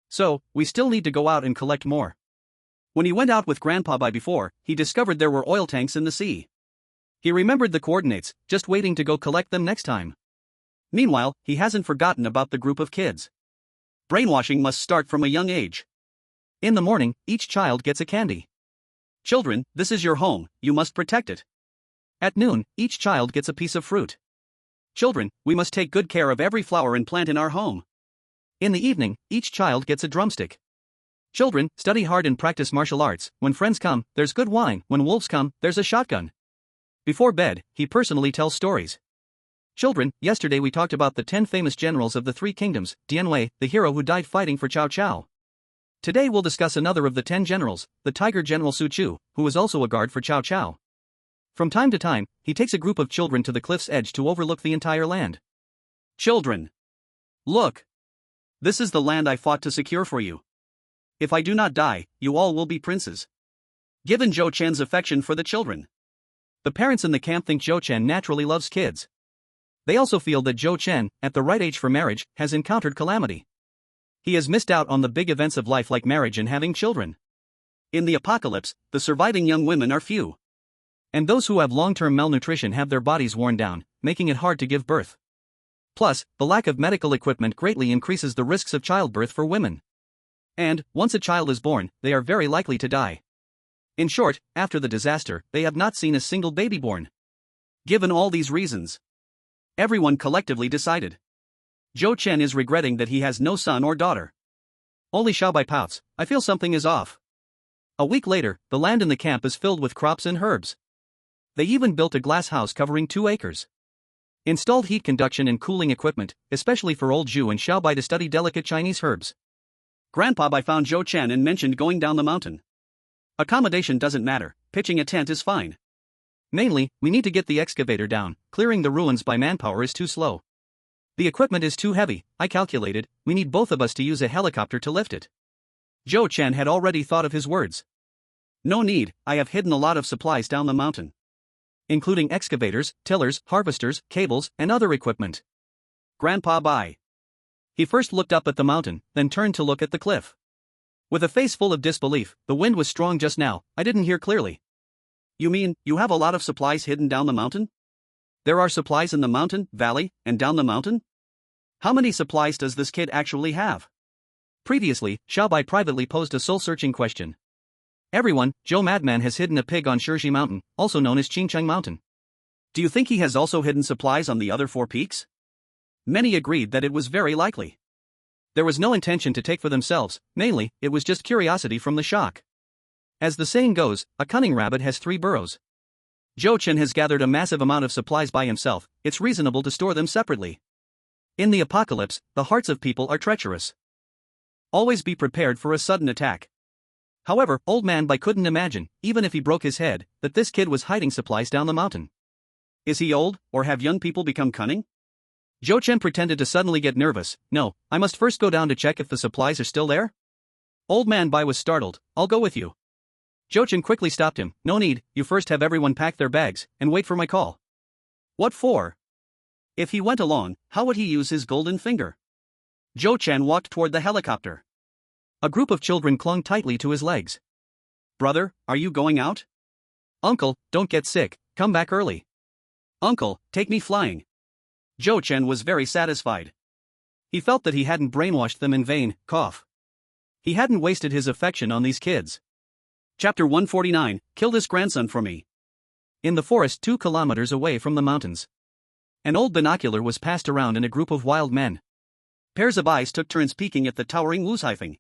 So, we still need to go out and collect more. When he went out with Grandpa Bai before, he discovered there were oil tanks in the sea. He remembered the coordinates, just waiting to go collect them next time. Meanwhile, he hasn't forgotten about the group of kids. Brainwashing must start from a young age. In the morning, each child gets a candy. Children, this is your home, you must protect it. At noon, each child gets a piece of fruit. Children, we must take good care of every flower and plant in our home. In the evening, each child gets a drumstick. Children, study hard and practice martial arts. When friends come, there's good wine. When wolves come, there's a shotgun. Before bed, he personally tells stories. Children, yesterday we talked about the 10 famous generals of the 3 kingdoms, Dianwei, the hero who died fighting for Cao Cao. Today we'll discuss another of the 10 generals, the tiger general Su Chu, who was also a guard for Cao Cao. From time to time, he takes a group of children to the cliff's edge to overlook the entire land. Children! Look! This is the land I fought to secure for you. If I do not die, you all will be princes. Given Zhou Chen's affection for the children, the parents in the camp think Zhou Chen naturally loves kids. They also feel that Zhou Chen, at the right age for marriage, has encountered calamity. He has missed out on the big events of life like marriage and having children. In the apocalypse, the surviving young women are few. And those who have long-term malnutrition have their bodies worn down, making it hard to give birth. Plus, the lack of medical equipment greatly increases the risks of childbirth for women. And, once a child is born, they are very likely to die. In short, after the disaster, they have not seen a single baby born. Given all these reasons, everyone collectively decided. Zhou Chen is regretting that he has no son or daughter. Only Xiaobai pouts, I feel something is off. A week later, the land in the camp is filled with crops and herbs. They even built a glass house covering 2 acres. Installed heat conduction and cooling equipment, especially for old Zhu and Xiaobai to study delicate Chinese herbs. Grandpa Bai found Zhou Chen and mentioned going down the mountain. Accommodation doesn't matter, pitching a tent is fine. Mainly, we need to get the excavator down, clearing the ruins by manpower is too slow. The equipment is too heavy, I calculated, we need both of us to use a helicopter to lift it. Zhou Chen had already thought of his words. No need, I have hidden a lot of supplies down the mountain. Including excavators, tillers, harvesters, cables, and other equipment. Grandpa Bai. He first looked up at the mountain, then turned to look at the cliff. With a face full of disbelief, the wind was strong just now, I didn't hear clearly. You mean, you have a lot of supplies hidden down the mountain? There are supplies in the mountain, valley, and down the mountain? How many supplies does this kid actually have? Previously, Xiaobai privately posed a soul-searching question. Everyone, Zhou Madman has hidden a pig on Shizhi Mountain, also known as Qingcheng Mountain. Do you think he has also hidden supplies on the other 4 peaks? Many agreed that it was very likely. There was no intention to take for themselves, mainly, it was just curiosity from the shock. As the saying goes, a cunning rabbit has 3 burrows. Zhou Chen has gathered a massive amount of supplies by himself, it's reasonable to store them separately. In the apocalypse, the hearts of people are treacherous. Always be prepared for a sudden attack. However, Old Man Bai couldn't imagine, even if he broke his head, that this kid was hiding supplies down the mountain. Is he old, or have young people become cunning? Zhou Chen pretended to suddenly get nervous. No, I must first go down to check if the supplies are still there? Old Man Bai was startled, I'll go with you. Zhou Chen quickly stopped him, no need, you first have everyone pack their bags, and wait for my call. What for? If he went along, how would he use his golden finger? Zhou Chen walked toward the helicopter. A group of children clung tightly to his legs. Brother, are you going out? Uncle, don't get sick, come back early. Uncle, take me flying. Zhou Chen was very satisfied. He felt that he hadn't brainwashed them in vain, cough. He hadn't wasted his affection on these kids. Chapter 149, Kill this grandson for me. In the forest 2 kilometers away from the mountains. An old binocular was passed around in a group of wild men. Pairs of eyes took turns peeking at the towering Wuhaifeng.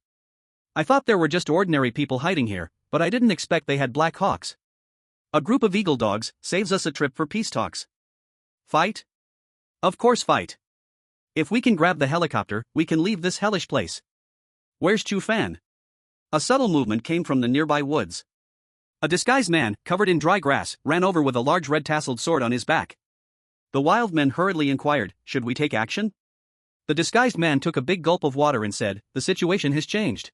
I thought there were just ordinary people hiding here, but I didn't expect they had black hawks. A group of eagle dogs saves us a trip for peace talks. Fight? Of course fight. If we can grab the helicopter, we can leave this hellish place. Where's Chu Fan? A subtle movement came from the nearby woods. A disguised man, covered in dry grass, ran over with a large red-tasseled sword on his back. The wild men hurriedly inquired, should we take action? The disguised man took a big gulp of water and said, the situation has changed.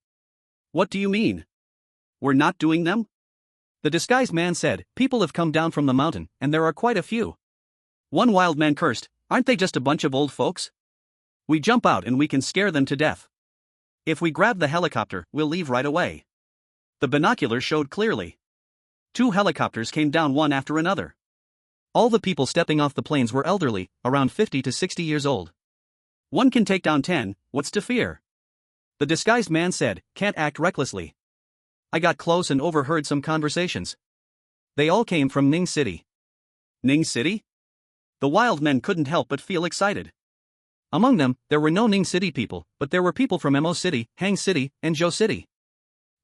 What do you mean? We're not doing them? The disguised man said, people have come down from the mountain, and there are quite a few. One wild man cursed, aren't they just a bunch of old folks? We jump out and we can scare them to death. If we grab the helicopter, we'll leave right away. The binoculars showed clearly. 2 helicopters came down one after another. All the people stepping off the planes were elderly, around 50 to 60 years old. One can take down 10, what's to fear? The disguised man said, can't act recklessly. I got close and overheard some conversations. They all came from Ning City. Ning City? The wild men couldn't help but feel excited. Among them, there were no Ning City people, but there were people from Mo City, Hang City, and Zhou City.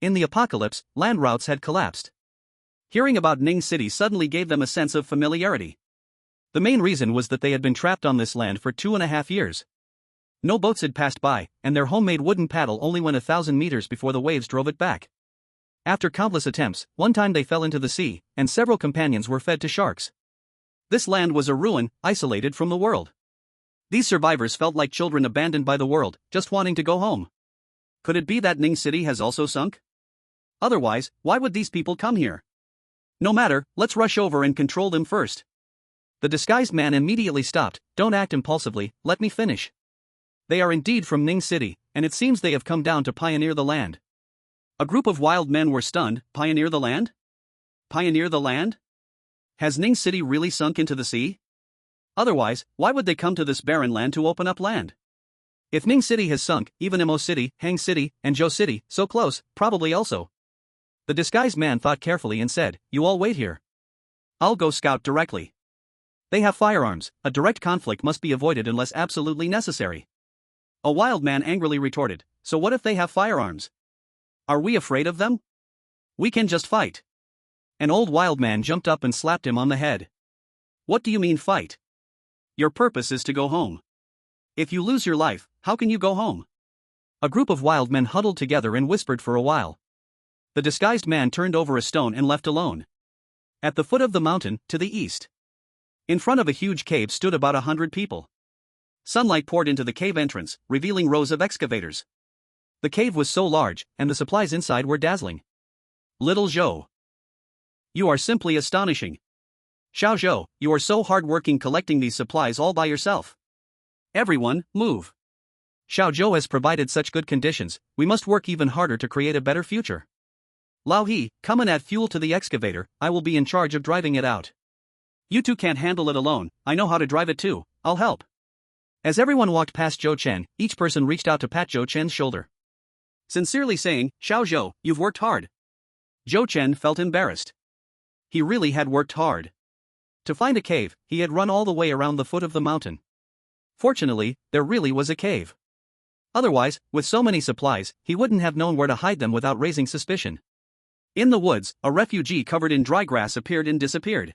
In the apocalypse, land routes had collapsed. Hearing about Ning City suddenly gave them a sense of familiarity. The main reason was that they had been trapped on this land for 2.5 years. No boats had passed by, and their homemade wooden paddle only went 1,000 meters before the waves drove it back. After countless attempts, one time they fell into the sea, and several companions were fed to sharks. This land was a ruin, isolated from the world. These survivors felt like children abandoned by the world, just wanting to go home. Could it be that Ning City has also sunk? Otherwise, why would these people come here? No matter, let's rush over and control them first. The disguised man immediately stopped. Don't act impulsively, let me finish. They are indeed from Ning City, and it seems they have come down to pioneer the land. A group of wild men were stunned. Pioneer the land? Pioneer the land? Has Ning City really sunk into the sea? Otherwise, why would they come to this barren land to open up land? If Ning City has sunk, even Imo City, Hang City, and Zhou City, so close, probably also. The disguised man thought carefully and said, "You all wait here. I'll go scout directly." They have firearms, a direct conflict must be avoided unless absolutely necessary. A wild man angrily retorted, "So what if they have firearms? Are we afraid of them? We can just fight." An old wild man jumped up and slapped him on the head. "What do you mean fight? Your purpose is to go home. If you lose your life, how can you go home?" A group of wild men huddled together and whispered for a while. The disguised man turned over a stone and left alone. At the foot of the mountain, to the east, in front of a huge cave stood about 100 people. Sunlight poured into the cave entrance, revealing rows of excavators. The cave was so large, and the supplies inside were dazzling. "Little Zhou, you are simply astonishing. Xiao Zhou, you are so hard-working collecting these supplies all by yourself. Everyone, move. Xiao Zhou has provided such good conditions, we must work even harder to create a better future. Lao He, come and add fuel to the excavator, I will be in charge of driving it out. You two can't handle it alone, I know how to drive it too, I'll help." As everyone walked past Zhou Chen, each person reached out to pat Zhou Chen's shoulder. Sincerely saying, "Xiao Zhou, you've worked hard." Zhou Chen felt embarrassed. He really had worked hard. To find a cave, he had run all the way around the foot of the mountain. Fortunately, there really was a cave. Otherwise, with so many supplies, he wouldn't have known where to hide them without raising suspicion. In the woods, a refugee covered in dry grass appeared and disappeared.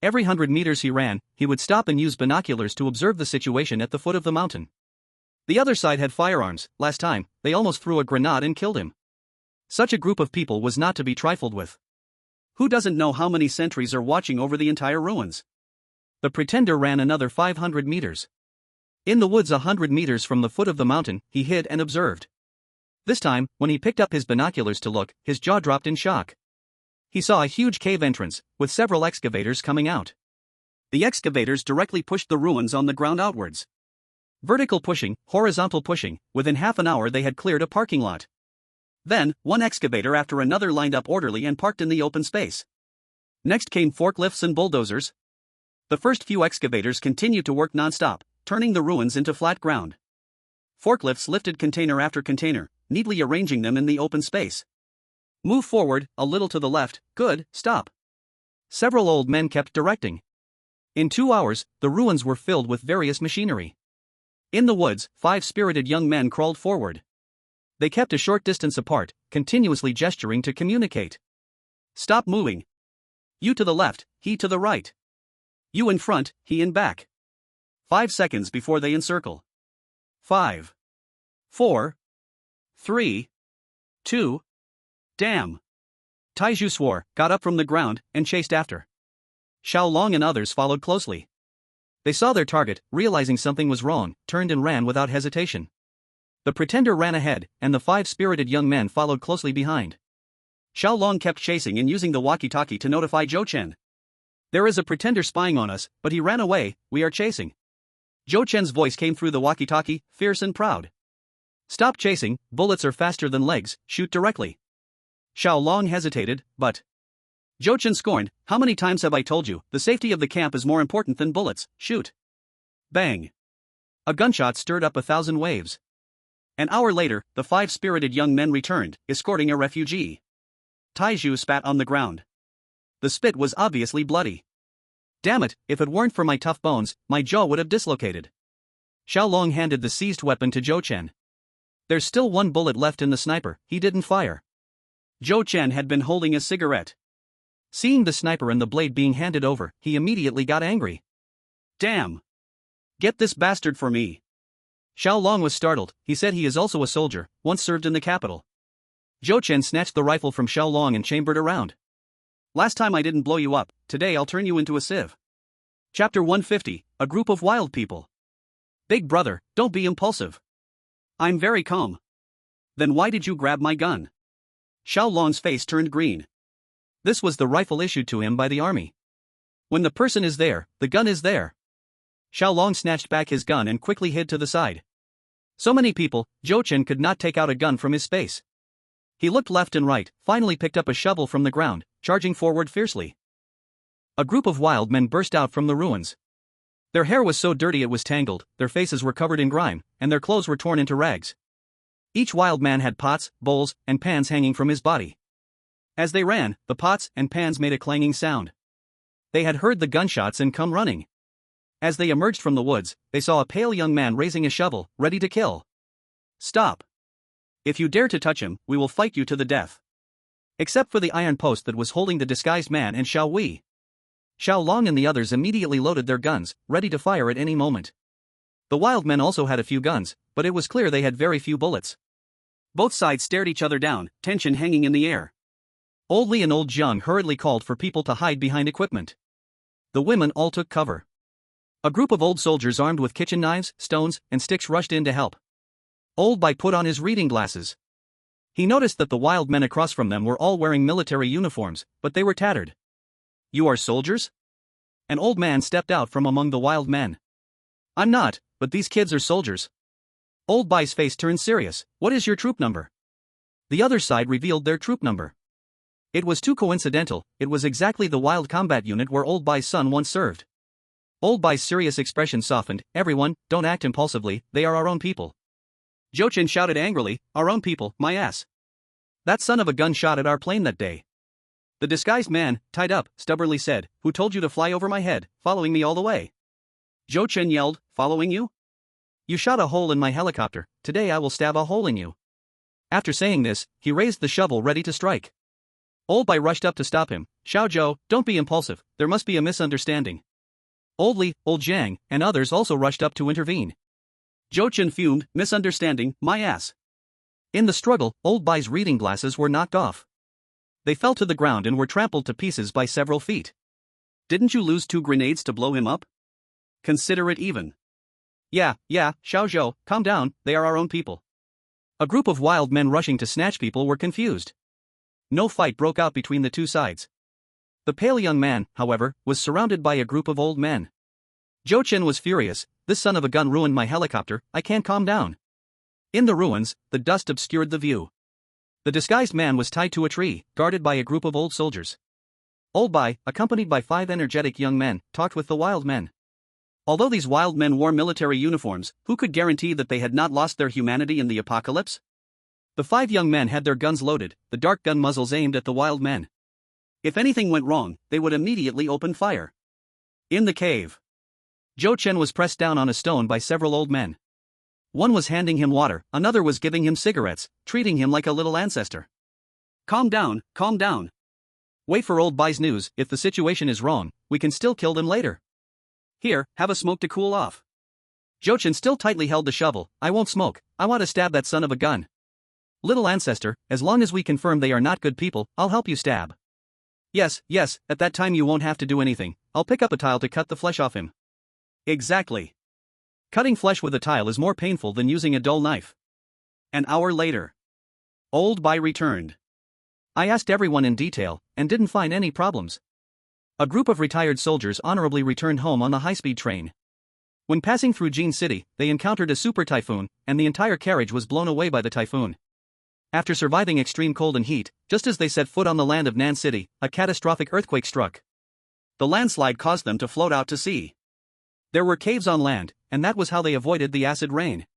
Every 100 meters he ran, he would stop and use binoculars to observe the situation at the foot of the mountain. The other side had firearms. Last time, they almost threw a grenade and killed him. Such a group of people was not to be trifled with. Who doesn't know how many sentries are watching over the entire ruins? The pretender ran another 500 meters. In the woods 100 meters from the foot of the mountain, he hid and observed. This time, when he picked up his binoculars to look, his jaw dropped in shock. He saw a huge cave entrance, with several excavators coming out. The excavators directly pushed the ruins on the ground outwards. Vertical pushing, horizontal pushing, within half an hour they had cleared a parking lot. Then, one excavator after another lined up orderly and parked in the open space. Next came forklifts and bulldozers. The first few excavators continued to work non-stop, turning the ruins into flat ground. Forklifts lifted container after container, neatly arranging them in the open space. "Move forward, a little to the left, good, stop." Several old men kept directing. In 2 hours, the ruins were filled with various machinery. In the woods, 5 spirited young men crawled forward. They kept a short distance apart, continuously gesturing to communicate. "Stop moving. You to the left, he to the right. You in front, he in back." 5 seconds before they encircle. 5, 4, 3, 2. Damn. Taizhu swore, got up from the ground, and chased after. Xiao Long and others followed closely. They saw their target, realizing something was wrong, turned and ran without hesitation. The pretender ran ahead, and the 5 spirited young men followed closely behind. Xiao Long kept chasing and using the walkie-talkie to notify Zhou Chen. "There is a pretender spying on us, but he ran away, we are chasing." Zhou Chen's voice came through the walkie-talkie, fierce and proud. "Stop chasing, bullets are faster than legs, shoot directly." Xiao Long hesitated, but Zhou Chen scorned, "How many times have I told you, the safety of the camp is more important than bullets, shoot." Bang. A gunshot stirred up 1,000 waves. An hour later, the 5 spirited young men returned, escorting a refugee. Taizhu spat on the ground. The spit was obviously bloody. "Damn it, if it weren't for my tough bones, my jaw would have dislocated." Xiao Long handed the seized weapon to Zhou Chen. "There's still 1 bullet left in the sniper, he didn't fire." Zhou Chen had been holding a cigarette. Seeing the sniper and the blade being handed over, he immediately got angry. "Damn! Get this bastard for me." Xiao Long was startled. He said he is also a soldier, once served in the capital. Zhou Chen snatched the rifle from Xiao Long and chambered around. Last time I didn't blow you up, today I'll turn you into a sieve. Chapter 150, A Group of Wild People. Big brother, don't be impulsive. I'm very calm. Then why did you grab my gun? Xiao Long's face turned green. This was the rifle issued to him by the army. When the person is there, the gun is there. Xiao Long snatched back his gun and quickly hid to the side. So many people, Zhou Chen could not take out a gun from his space. He looked left and right, finally picked up a shovel from the ground, charging forward fiercely. A group of wild men burst out from the ruins. Their hair was so dirty it was tangled, their faces were covered in grime, and their clothes were torn into rags. Each wild man had pots, bowls, and pans hanging from his body. As they ran, the pots and pans made a clanging sound. They had heard the gunshots and come running. As they emerged from the woods, they saw a pale young man raising a shovel, ready to kill. Stop! If you dare to touch him, we will fight you to the death. Except for the iron post that was holding the disguised man and Xiao Wei. Xiao Long and the others immediately loaded their guns, ready to fire at any moment. The wild men also had a few guns, but it was clear they had very few bullets. Both sides stared each other down, tension hanging in the air. Old Li and Old Zhang hurriedly called for people to hide behind equipment. The women all took cover. A group of old soldiers armed with kitchen knives, stones, and sticks rushed in to help. Old Bai put on his reading glasses. He noticed that the wild men across from them were all wearing military uniforms, but they were tattered. You are soldiers? An old man stepped out from among the wild men. I'm not, but these kids are soldiers. Old Bai's face turned serious. What is your troop number? The other side revealed their troop number. It was too coincidental, it was exactly the wild combat unit where Old Bai's son once served. Old Bai's serious expression softened. Everyone, don't act impulsively, they are our own people. Zhou Chen shouted angrily, our own people, my ass. That son of a gun shot at our plane that day. The disguised man, tied up, stubbornly said, who told you to fly over my head, following me all the way? Zhou Chen yelled, following you? You shot a hole in my helicopter, today I will stab a hole in you. After saying this, he raised the shovel ready to strike. Old Bai rushed up to stop him. Xiao Zhou, don't be impulsive, there must be a misunderstanding. Old Li, Old Zhang, and others also rushed up to intervene. Zhou Chen fumed, misunderstanding, my ass. In the struggle, Old Bai's reading glasses were knocked off. They fell to the ground and were trampled to pieces by several feet. Didn't you lose 2 grenades to blow him up? Consider it even. Yeah, Xiao Zhou, calm down, they are our own people. A group of wild men rushing to snatch people were confused. No fight broke out between the two sides. The pale young man, however, was surrounded by a group of old men. Zhou Chen was furious, this son of a gun ruined my helicopter, I can't calm down. In the ruins, the dust obscured the view. The disguised man was tied to a tree, guarded by a group of old soldiers. Old Bai, accompanied by 5 energetic young men, talked with the wild men. Although these wild men wore military uniforms, who could guarantee that they had not lost their humanity in the apocalypse? The 5 young men had their guns loaded, the dark gun muzzles aimed at the wild men. If anything went wrong, they would immediately open fire. In the cave, Zhou Chen was pressed down on a stone by several old men. One was handing him water, another was giving him cigarettes, treating him like a little ancestor. Calm down, calm down. Wait for Old Bai's news, if the situation is wrong, we can still kill them later. Here, have a smoke to cool off. Zhou Chen still tightly held the shovel, I won't smoke, I want to stab that son of a gun. Little ancestor, as long as we confirm they are not good people, I'll help you stab. Yes, at that time you won't have to do anything, I'll pick up a tile to cut the flesh off him. Exactly. Cutting flesh with a tile is more painful than using a dull knife. An hour later, Old Bai returned. I asked everyone in detail, and didn't find any problems. A group of retired soldiers honorably returned home on the high-speed train. When passing through Jin City, they encountered a super typhoon, and the entire carriage was blown away by the typhoon. After surviving extreme cold and heat, just as they set foot on the land of Nan City, a catastrophic earthquake struck. The landslide caused them to float out to sea. There were caves on land, and that was how they avoided the acid rain.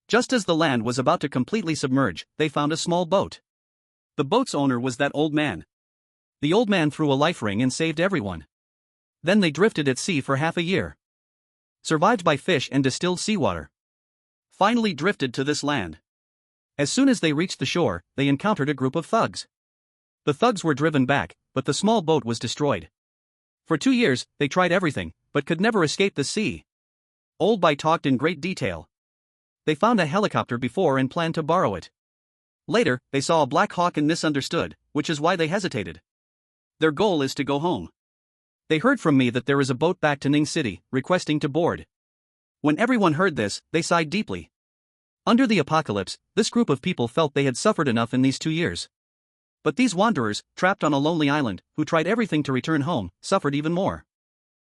Just as the land was about to completely submerge, they found a small boat. The boat's owner was that old man. The old man threw a life ring and saved everyone. Then they drifted at sea for half a year. Survived by fish and distilled seawater. Finally drifted to this land. As soon as they reached the shore, they encountered a group of thugs. The thugs were driven back, but the small boat was destroyed. For 2 years, they tried everything, but could never escape the sea. Old Bai talked in great detail. They found a helicopter before and planned to borrow it. Later, they saw a black hawk and misunderstood, which is why they hesitated. Their goal is to go home. They heard from me that there is a boat back to Ning City, requesting to board. When everyone heard this, they sighed deeply. Under the apocalypse, this group of people felt they had suffered enough in these 2 years. But these wanderers, trapped on a lonely island, who tried everything to return home, suffered even more.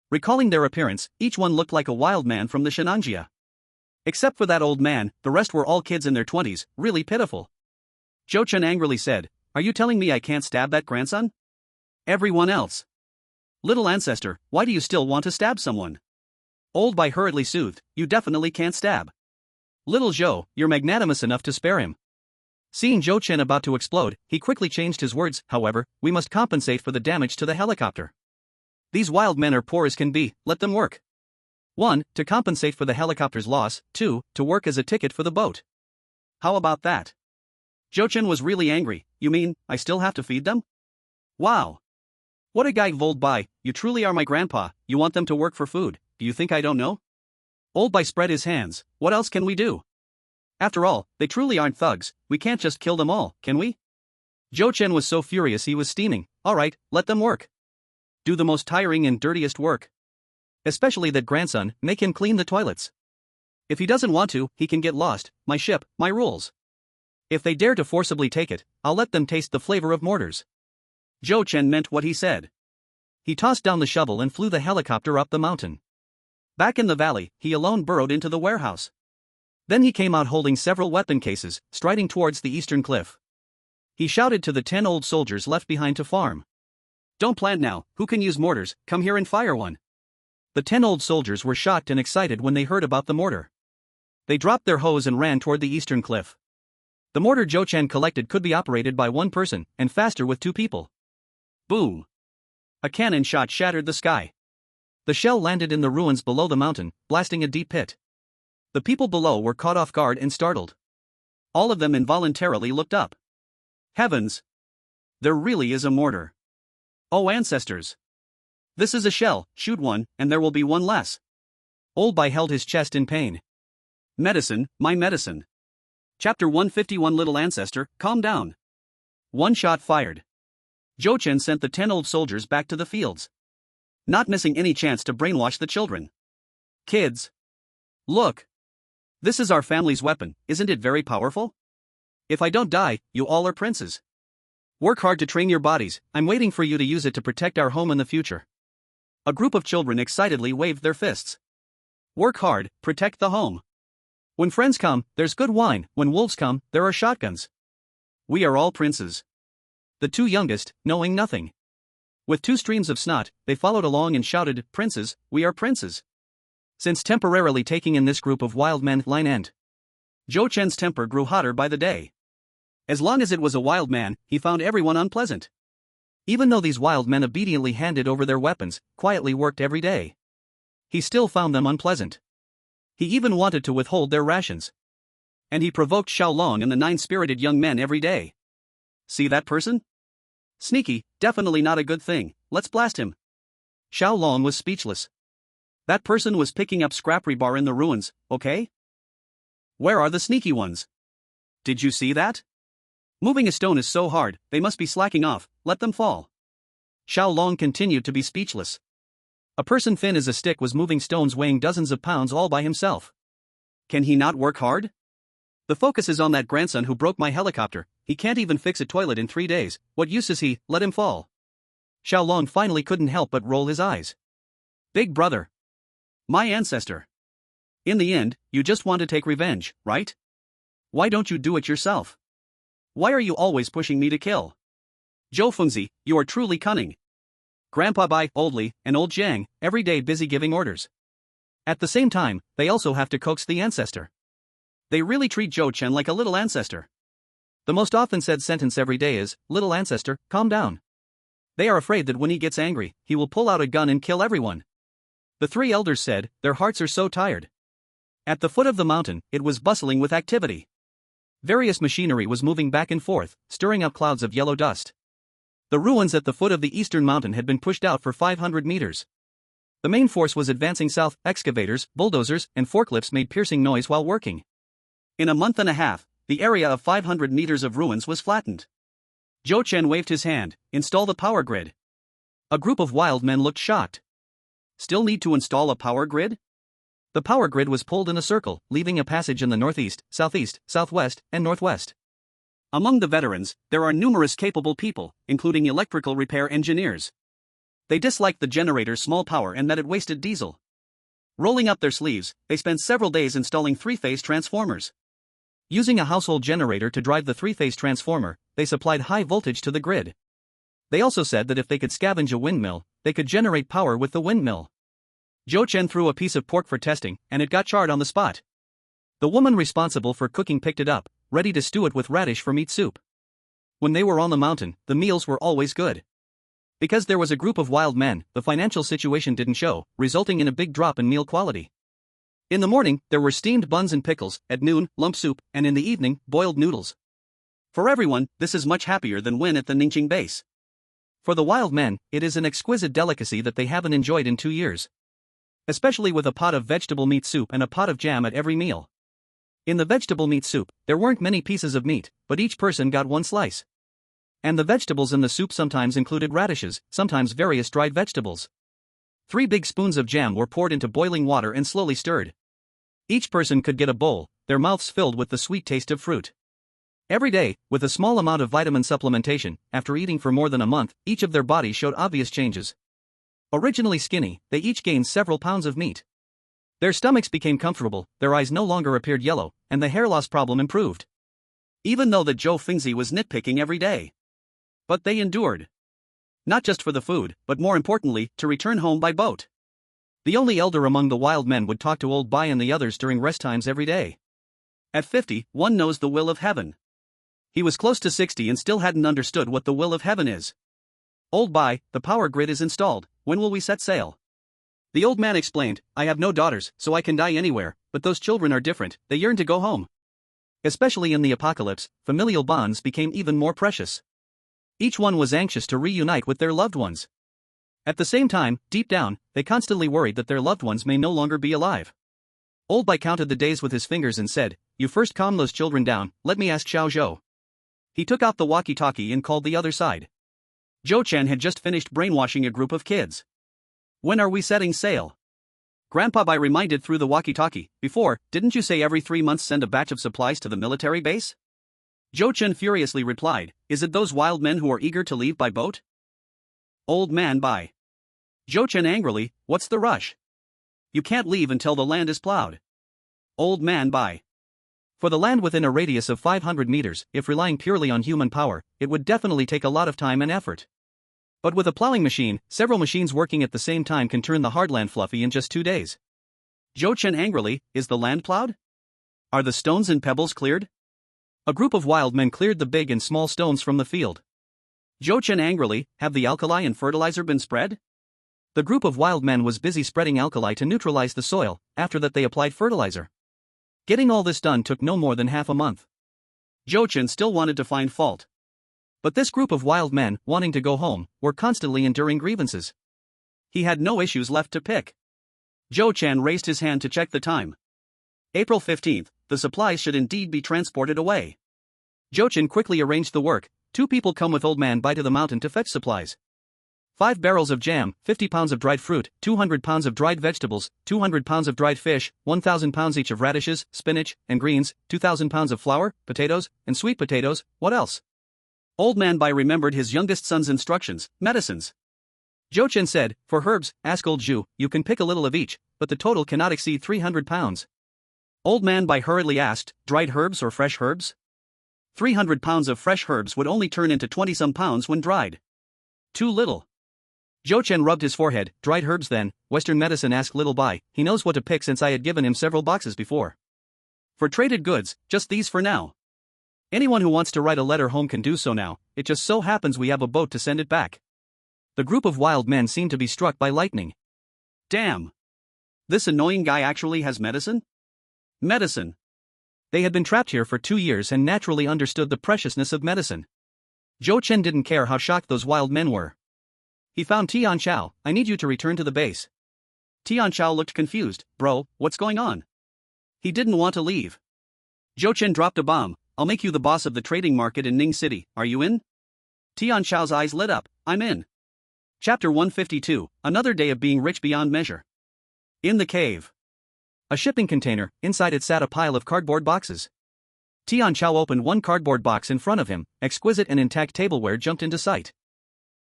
Recalling their appearance, each one looked like a wild man from the Shenanjia. Except for that old man, the rest were all kids in their 20s, really pitiful. Jochen angrily said, "Are you telling me I can't stab that grandson?" Everyone else. "Little ancestor, why do you still want to stab someone?" Old Bai hurriedly soothed, "You definitely can't stab. Little Zhou, you're magnanimous enough to spare him." Seeing Zhou Chen about to explode, he quickly changed his words, "However, we must compensate for the damage to the helicopter. These wild men are poor as can be, let them work. 1. To compensate for the helicopter's loss, 2. To work as a ticket for the boat. How about that?" Zhou Chen was really angry. "You mean, I still have to feed them? Wow. What a guy, Old Bai, you truly are my grandpa. You want them to work for food, do you think I don't know?" Old Bai spread his hands. "What else can we do? After all, they truly aren't thugs, we can't just kill them all, can we?" Zhou Chen was so furious he was steaming. "Alright, let them work. Do the most tiring and dirtiest work. Especially that grandson, make him clean the toilets. If he doesn't want to, he can get lost, my ship, my rules. If they dare to forcibly take it, I'll let them taste the flavor of mortars." Zhou Chen meant what he said. He tossed down the shovel and flew the helicopter up the mountain. Back in the valley, he alone burrowed into the warehouse. Then he came out holding several weapon cases, striding towards the eastern cliff. He shouted to the 10 old soldiers left behind to farm. "Don't plant now, who can use mortars, come here and fire one." The 10 old soldiers were shocked and excited when they heard about the mortar. They dropped their hoes and ran toward the eastern cliff. The mortar Zhou Chen collected could be operated by one person, and faster with 2 people. Boom! A cannon shot shattered the sky. The shell landed in the ruins below the mountain, blasting a deep pit. The people below were caught off guard and startled. All of them involuntarily looked up. Heavens! There really is a mortar. Oh ancestors! This is a shell, shoot one, and there will be one less. Old Bai held his chest in pain. Medicine, my medicine. Chapter 151. Little ancestor, calm down. One shot fired. Zhou Chen sent the 10 old soldiers back to the fields. Not missing any chance to brainwash the children. "Kids. Look. This is our family's weapon, isn't it very powerful? If I don't die, you all are princes. Work hard to train your bodies, I'm waiting for you to use it to protect our home in the future." A group of children excitedly waved their fists. Work hard, protect the home. When friends come, there's good wine, when wolves come, there are shotguns. We are all princes. The 2 youngest, knowing nothing. With 2 streams of snot, they followed along and shouted, "Princes, we are princes." Since temporarily taking in this group of wild men, line end. Zhou Chen's temper grew hotter by the day. As long as it was a wild man, he found everyone unpleasant. Even though these wild men obediently handed over their weapons, quietly worked every day, he still found them unpleasant. He even wanted to withhold their rations. And he provoked Xiaolong and the 9 spirited young men every day. "See that person? Sneaky, definitely not a good thing, let's blast him." Xiaolong was speechless. That person was picking up scrap rebar in the ruins, okay? Where are the sneaky ones? Did you see that? Moving a stone is so hard, they must be slacking off, let them fall. Xiaolong continued to be speechless. A person thin as a stick was moving stones weighing dozens of pounds all by himself. Can he not work hard? The focus is on that grandson who broke my helicopter, he can't even fix a toilet in 3 days, what use is he, let him fall. Xiaolong finally couldn't help but roll his eyes. Big brother. My ancestor. In the end, you just want to take revenge, right? Why don't you do it yourself? Why are you always pushing me to kill? Zhou Fengzi, you are truly cunning. Grandpa Bai, Old Li, and Old Jiang, every day busy giving orders. At the same time, they also have to coax the ancestor. They really treat Zhou Chen like a little ancestor. The most often said sentence every day is, "Little ancestor, calm down." They are afraid that when he gets angry, he will pull out a gun and kill everyone. The 3 elders said, their hearts are so tired. At the foot of the mountain, it was bustling with activity. Various machinery was moving back and forth, stirring up clouds of yellow dust. The ruins at the foot of the eastern mountain had been pushed out for 500 meters. The main force was advancing south, excavators, bulldozers, and forklifts made piercing noise while working. In a month and a half, the area of 500 meters of ruins was flattened. Zhou Chen waved his hand. Install the power grid. A group of wild men looked shocked. Still need to install a power grid? The power grid was pulled in a circle, leaving a passage in the northeast, southeast, southwest, and northwest. Among the veterans, there are numerous capable people, including electrical repair engineers. They disliked the generator's small power and that it wasted diesel. Rolling up their sleeves, they spent several days installing three-phase transformers. Using a household generator to drive the three-phase transformer, they supplied high voltage to the grid. They also said that if they could scavenge a windmill, they could generate power with the windmill. Zhou Chen threw a piece of pork for testing, and it got charred on the spot. The woman responsible for cooking picked it up, ready to stew it with radish for meat soup. When they were on the mountain, the meals were always good. Because there was a group of wild men, the financial situation didn't show, resulting in a big drop in meal quality. In the morning, there were steamed buns and pickles, at noon, lump soup, and in the evening, boiled noodles. For everyone, this is much happier than when at the Ningqing base. For the wild men, it is an exquisite delicacy that they haven't enjoyed in 2 years. Especially with a pot of vegetable meat soup and a pot of jam at every meal. In the vegetable meat soup, there weren't many pieces of meat, but each person got one slice. And the vegetables in the soup sometimes included radishes, sometimes various dried vegetables. 3 big spoons of jam were poured into boiling water and slowly stirred. Each person could get a bowl, their mouths filled with the sweet taste of fruit. Every day, with a small amount of vitamin supplementation, after eating for more than a month, each of their bodies showed obvious changes. Originally skinny, they each gained several pounds of meat. Their stomachs became comfortable, their eyes no longer appeared yellow, and the hair loss problem improved. Even though that Zhou Fingzi was nitpicking every day. But they endured. Not just for the food, but more importantly, to return home by boat. The only elder among the wild men would talk to Old Bai and the others during rest times every day. At 50, one knows the will of heaven. He was close to 60 and still hadn't understood what the will of heaven is. Old Bai, the power grid is installed, when will we set sail? The old man explained, I have no daughters, so I can die anywhere, but those children are different, they yearn to go home. Especially in the apocalypse, familial bonds became even more precious. Each one was anxious to reunite with their loved ones. At the same time, deep down, they constantly worried that their loved ones may no longer be alive. Old Bai counted the days with his fingers and said, you first calm those children down, let me ask Xiao Zhou. He took out the walkie-talkie and called the other side. Zhou Chen had just finished brainwashing a group of kids. When are we setting sail? Grandpa Bai reminded through the walkie-talkie, before, didn't you say every 3 months send a batch of supplies to the military base? Zhou Chen furiously replied, is it those wild men who are eager to leave by boat? Old man Bai. Zhou Chen angrily, what's the rush? You can't leave until the land is plowed. Old man Bai. For the land within a radius of 500 meters, if relying purely on human power, it would definitely take a lot of time and effort. But with a plowing machine, several machines working at the same time can turn the hardland fluffy in just 2 days. Zhou Chen angrily, is the land plowed? Are the stones and pebbles cleared? A group of wild men cleared the big and small stones from the field. Zhou Chen angrily, have the alkali and fertilizer been spread? The group of wild men was busy spreading alkali to neutralize the soil, after that they applied fertilizer. Getting all this done took no more than half a month. Zhou Chen still wanted to find fault. But this group of wild men, wanting to go home, were constantly enduring grievances. He had no issues left to pick. Zhou Chen raised his hand to check the time. April 15th, the supplies should indeed be transported away. Zhou Chen quickly arranged the work. 2 people come with Old Man Bai to the mountain to fetch supplies. 5 barrels of jam, 50 pounds of dried fruit, 200 pounds of dried vegetables, 200 pounds of dried fish, 1,000 pounds each of radishes, spinach, and greens, 2,000 pounds of flour, potatoes, and sweet potatoes, what else? Old Man Bai remembered his youngest son's instructions, medicines. Zhou Chen said, for herbs, ask Old Zhu, you can pick a little of each, but the total cannot exceed 300 pounds. Old Man Bai hurriedly asked, dried herbs or fresh herbs? 300 pounds of fresh herbs would only turn into 20-some pounds when dried. Too little. Zhou Chen rubbed his forehead, dried herbs then, Western medicine asked Little Bai, he knows what to pick since I had given him several boxes before. For traded goods, just these for now. Anyone who wants to write a letter home can do so now, it just so happens we have a boat to send it back. The group of wild men seemed to be struck by lightning. Damn! This annoying guy actually has medicine? Medicine! They had been trapped here for 2 years and naturally understood the preciousness of medicine. Zhou Chen didn't care how shocked those wild men were. He found Tian Chao, I need you to return to the base. Tian Chao looked confused, bro, what's going on? He didn't want to leave. Zhou Chen dropped a bomb, I'll make you the boss of the trading market in Ning City, are you in? Tian Chao's eyes lit up, I'm in. Chapter 152, Another Day of Being Rich Beyond Measure. In the cave. A shipping container, inside it sat a pile of cardboard boxes. Tian Chao opened one cardboard box in front of him, exquisite and intact tableware jumped into sight.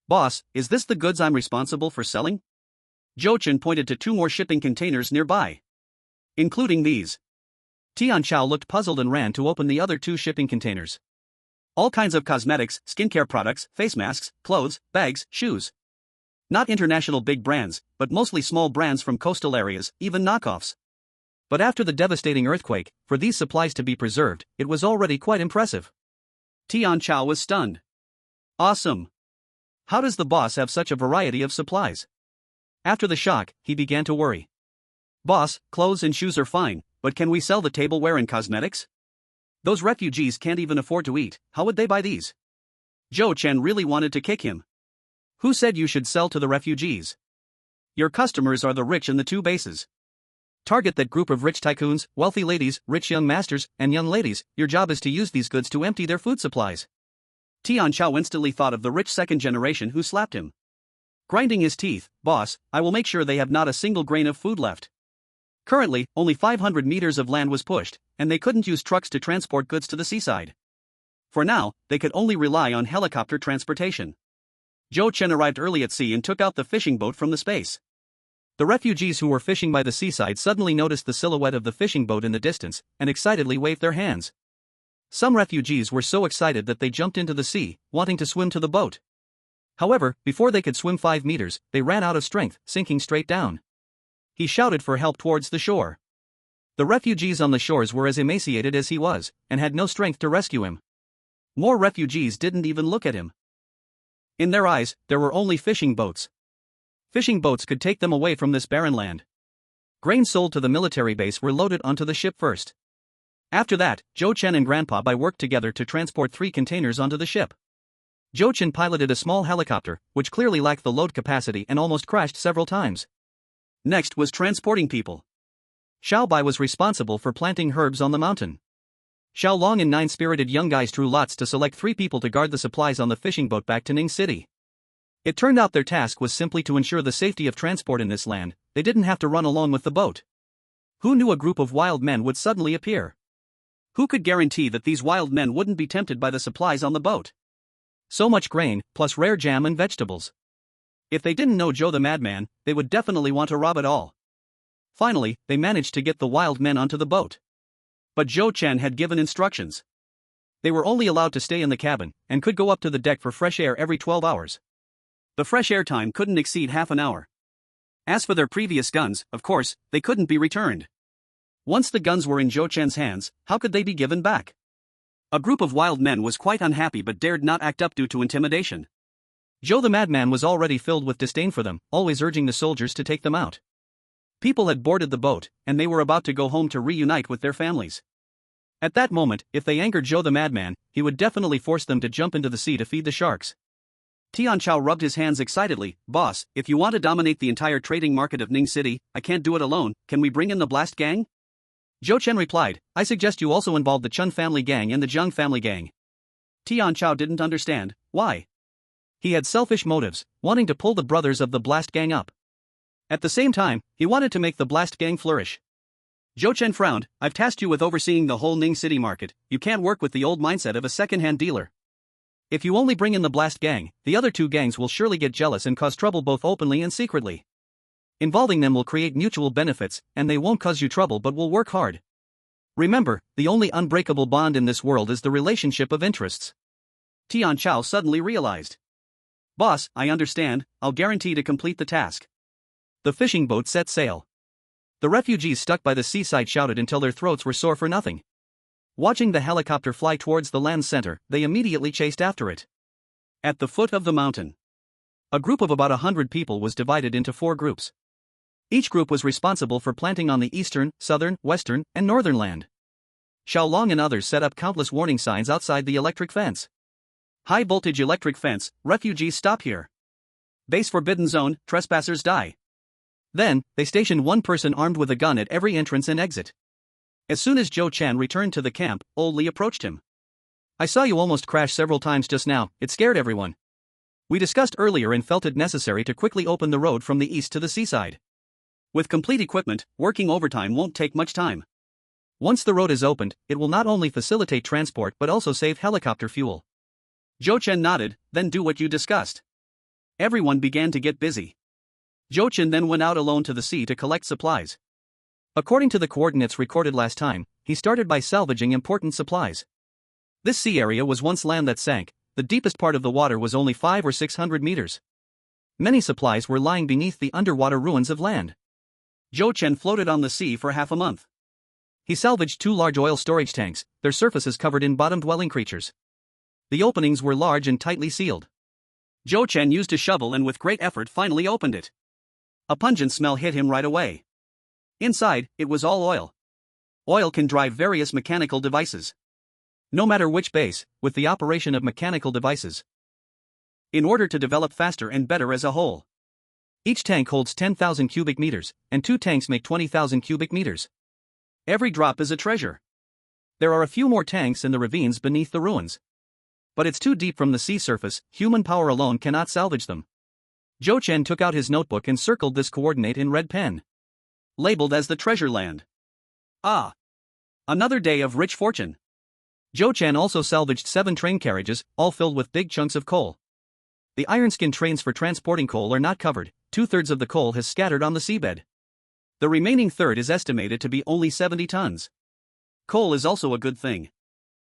Boss, is this the goods I'm responsible for selling? Zhou Chen pointed to two more shipping containers nearby. Including these. Tian Chao looked puzzled and ran to open the other two shipping containers. All kinds of cosmetics, skincare products, face masks, clothes, bags, shoes. Not international big brands, but mostly small brands from coastal areas, even knockoffs. But after the devastating earthquake, for these supplies to be preserved, it was already quite impressive. Tian Chao was stunned. Awesome! How does the boss have such a variety of supplies? After the shock, he began to worry. Boss, clothes and shoes are fine, but can we sell the tableware and cosmetics? Those refugees can't even afford to eat, how would they buy these? Zhou Chen really wanted to kick him. Who said you should sell to the refugees? Your customers are the rich in the two bases. Target that group of rich tycoons, wealthy ladies, rich young masters, and young ladies. Your job is to use these goods to empty their food supplies. Tian Chao instantly thought of the rich second generation who slapped him. Grinding his teeth, boss, I will make sure they have not a single grain of food left. Currently, only 500 meters of land was pushed, and they couldn't use trucks to transport goods to the seaside. For now, they could only rely on helicopter transportation. Zhou Chen arrived early at sea and took out the fishing boat from the space. The refugees who were fishing by the seaside suddenly noticed the silhouette of the fishing boat in the distance, and excitedly waved their hands. Some refugees were so excited that they jumped into the sea, wanting to swim to the boat. However, before they could swim 5 meters, they ran out of strength, sinking straight down. He shouted for help towards the shore. The refugees on the shores were as emaciated as he was, and had no strength to rescue him. More refugees didn't even look at him. In their eyes, there were only fishing boats. Fishing boats could take them away from this barren land. Grain sold to the military base were loaded onto the ship first. After that, Zhou Chen and Grandpa Bai worked together to transport 3 containers onto the ship. Zhou Chen piloted a small helicopter, which clearly lacked the load capacity and almost crashed several times. Next was transporting people. Xiao Bai was responsible for planting herbs on the mountain. Xiao Long and 9 spirited young guys drew lots to select 3 people to guard the supplies on the fishing boat back to Ning City. It turned out their task was simply to ensure the safety of transport in this land. They didn't have to run along with the boat. Who knew a group of wild men would suddenly appear? Who could guarantee that these wild men wouldn't be tempted by the supplies on the boat? So much grain, plus rare jam and vegetables. If they didn't know Joe the Madman, they would definitely want to rob it all. Finally, they managed to get the wild men onto the boat. But Zhou Chen had given instructions. They were only allowed to stay in the cabin, and could go up to the deck for fresh air every 12 hours. The fresh air time couldn't exceed half an hour. As for their previous guns, of course, they couldn't be returned. Once the guns were in Zhou Chen's hands, how could they be given back? A group of wild men was quite unhappy but dared not act up due to intimidation. Joe the Madman was already filled with disdain for them, always urging the soldiers to take them out. People had boarded the boat, and they were about to go home to reunite with their families. At that moment, if they angered Joe the Madman, he would definitely force them to jump into the sea to feed the sharks. Tian Chao rubbed his hands excitedly. Boss, if you want to dominate the entire trading market of Ning City, I can't do it alone. Can we bring in the Blast Gang? Zhou Chen replied, I suggest you also involve the Chun family gang and the Zhang family gang. Tian Chao didn't understand. Why? He had selfish motives, wanting to pull the brothers of the Blast Gang up. At the same time, he wanted to make the Blast Gang flourish. Zhou Chen frowned. I've tasked you with overseeing the whole Ning City market. You can't work with the old mindset of a second-hand dealer. If you only bring in the Blast Gang, the other 2 gangs will surely get jealous and cause trouble both openly and secretly. Involving them will create mutual benefits, and they won't cause you trouble but will work hard. Remember, the only unbreakable bond in this world is the relationship of interests. Tian Chao suddenly realized. Boss, I understand, I'll guarantee to complete the task. The fishing boat set sail. The refugees stuck by the seaside shouted until their throats were sore for nothing. Watching the helicopter fly towards the land center, they immediately chased after it. At the foot of the mountain, a group of about 100 people was divided into 4 groups. Each group was responsible for planting on the eastern, southern, western, and northern land. Xiao Long and others set up countless warning signs outside the electric fence. High voltage electric fence, refugees stop here. Base forbidden zone, trespassers die. Then, they stationed 1 person armed with a gun at every entrance and exit. As soon as Zhou Chen returned to the camp, Old Li approached him. I saw you almost crash several times just now, it scared everyone. We discussed earlier and felt it necessary to quickly open the road from the east to the seaside. With complete equipment, working overtime won't take much time. Once the road is opened, it will not only facilitate transport but also save helicopter fuel. Zhou Chen nodded, then do what you discussed. Everyone began to get busy. Zhou Chen then went out alone to the sea to collect supplies. According to the coordinates recorded last time, he started by salvaging important supplies. This sea area was once land that sank, the deepest part of the water was only 500 or 600 meters. Many supplies were lying beneath the underwater ruins of land. Zhou Chen floated on the sea for half a month. He salvaged 2 large oil storage tanks, their surfaces covered in bottom-dwelling creatures. The openings were large and tightly sealed. Zhou Chen used a shovel and with great effort finally opened it. A pungent smell hit him right away. Inside, it was all oil. Oil can drive various mechanical devices. No matter which base, with the operation of mechanical devices. In order to develop faster and better as a whole. Each tank holds 10,000 cubic meters, and 2 tanks make 20,000 cubic meters. Every drop is a treasure. There are a few more tanks in the ravines beneath the ruins. But it's too deep from the sea surface, human power alone cannot salvage them. Zhou Chen took out his notebook and circled this coordinate in red pen. Labeled as the treasure land. Ah! Another day of rich fortune. Zhou Chen also salvaged 7 train carriages, all filled with big chunks of coal. The iron-skin trains for transporting coal are not covered, 2/3 of the coal has scattered on the seabed. The remaining third is estimated to be only 70 tons. Coal is also a good thing.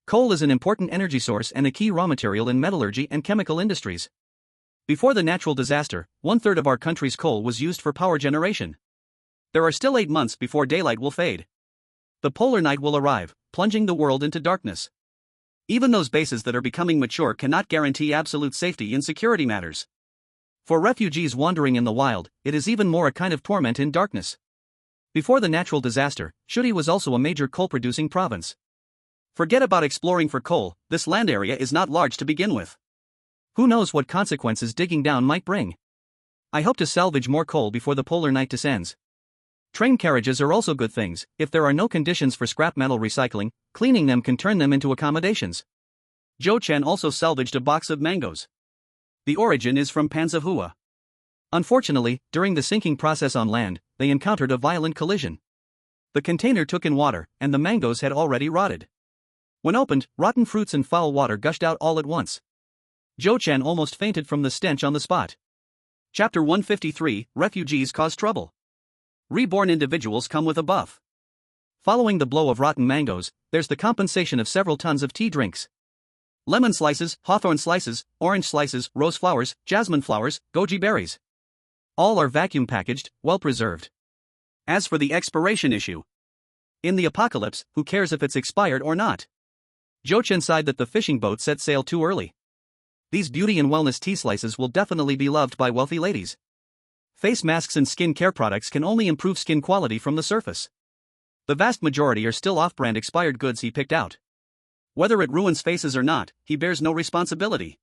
Coal is an important energy source and a key raw material in metallurgy and chemical industries. Before the natural disaster, 1/3 of our country's coal was used for power generation. There are still 8 months before daylight will fade. The polar night will arrive, plunging the world into darkness. Even those bases that are becoming mature cannot guarantee absolute safety in security matters. For refugees wandering in the wild, it is even more a kind of torment in darkness. Before the natural disaster, Shudi was also a major coal-producing province. Forget about exploring for coal, this land area is not large to begin with. Who knows what consequences digging down might bring? I hope to salvage more coal before the polar night descends. Train carriages are also good things. If there are no conditions for scrap metal recycling, cleaning them can turn them into accommodations. Zhou Chen also salvaged a box of mangoes. The origin is from Panzahua. Unfortunately, during the sinking process on land, they encountered a violent collision. The container took in water, and the mangoes had already rotted. When opened, rotten fruits and foul water gushed out all at once. Zhou Chen almost fainted from the stench on the spot. Chapter 153, Refugees Cause Trouble. Reborn individuals come with a buff. Following the blow of rotten mangoes, there's the compensation of several tons of tea drinks. Lemon slices, hawthorn slices, orange slices, rose flowers, jasmine flowers, goji berries. All are vacuum packaged, well preserved. As for the expiration issue. In the apocalypse, who cares if it's expired or not? Zhou Chen sighed that the fishing boat set sail too early. These beauty and wellness tea slices will definitely be loved by wealthy ladies. Face masks and skin care products can only improve skin quality from the surface. The vast majority are still off-brand expired goods he picked out. Whether it ruins faces or not, he bears no responsibility.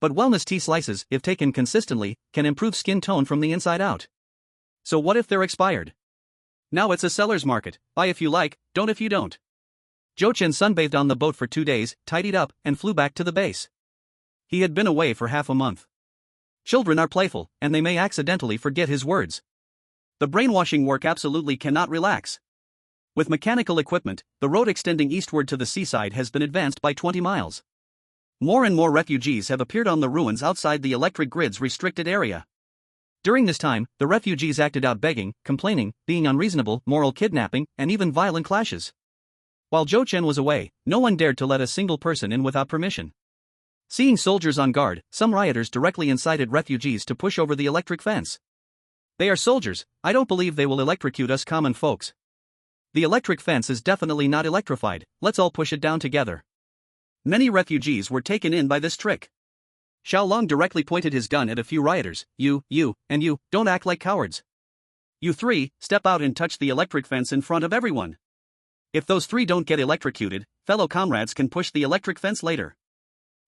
But wellness tea slices, if taken consistently, can improve skin tone from the inside out. So what if they're expired? Now it's a seller's market, buy if you like, don't if you don't. Zhou Chen sunbathed on the boat for 2 days, tidied up, and flew back to the base. He had been away for half a month. Children are playful, and they may accidentally forget his words. The brainwashing work absolutely cannot relax. With mechanical equipment, the road extending eastward to the seaside has been advanced by 20 miles. More and more refugees have appeared on the ruins outside the electric grid's restricted area. During this time, the refugees acted out begging, complaining, being unreasonable, moral kidnapping, and even violent clashes. While Zhou Chen was away, no one dared to let a single person in without permission. Seeing soldiers on guard, some rioters directly incited refugees to push over the electric fence. They are soldiers, I don't believe they will electrocute us common folks. The electric fence is definitely not electrified, let's all push it down together. Many refugees were taken in by this trick. Xiaolong directly pointed his gun at a few rioters. You, and you, don't act like cowards. You 3, step out and touch the electric fence in front of everyone. If those 3 don't get electrocuted, fellow comrades can push the electric fence later.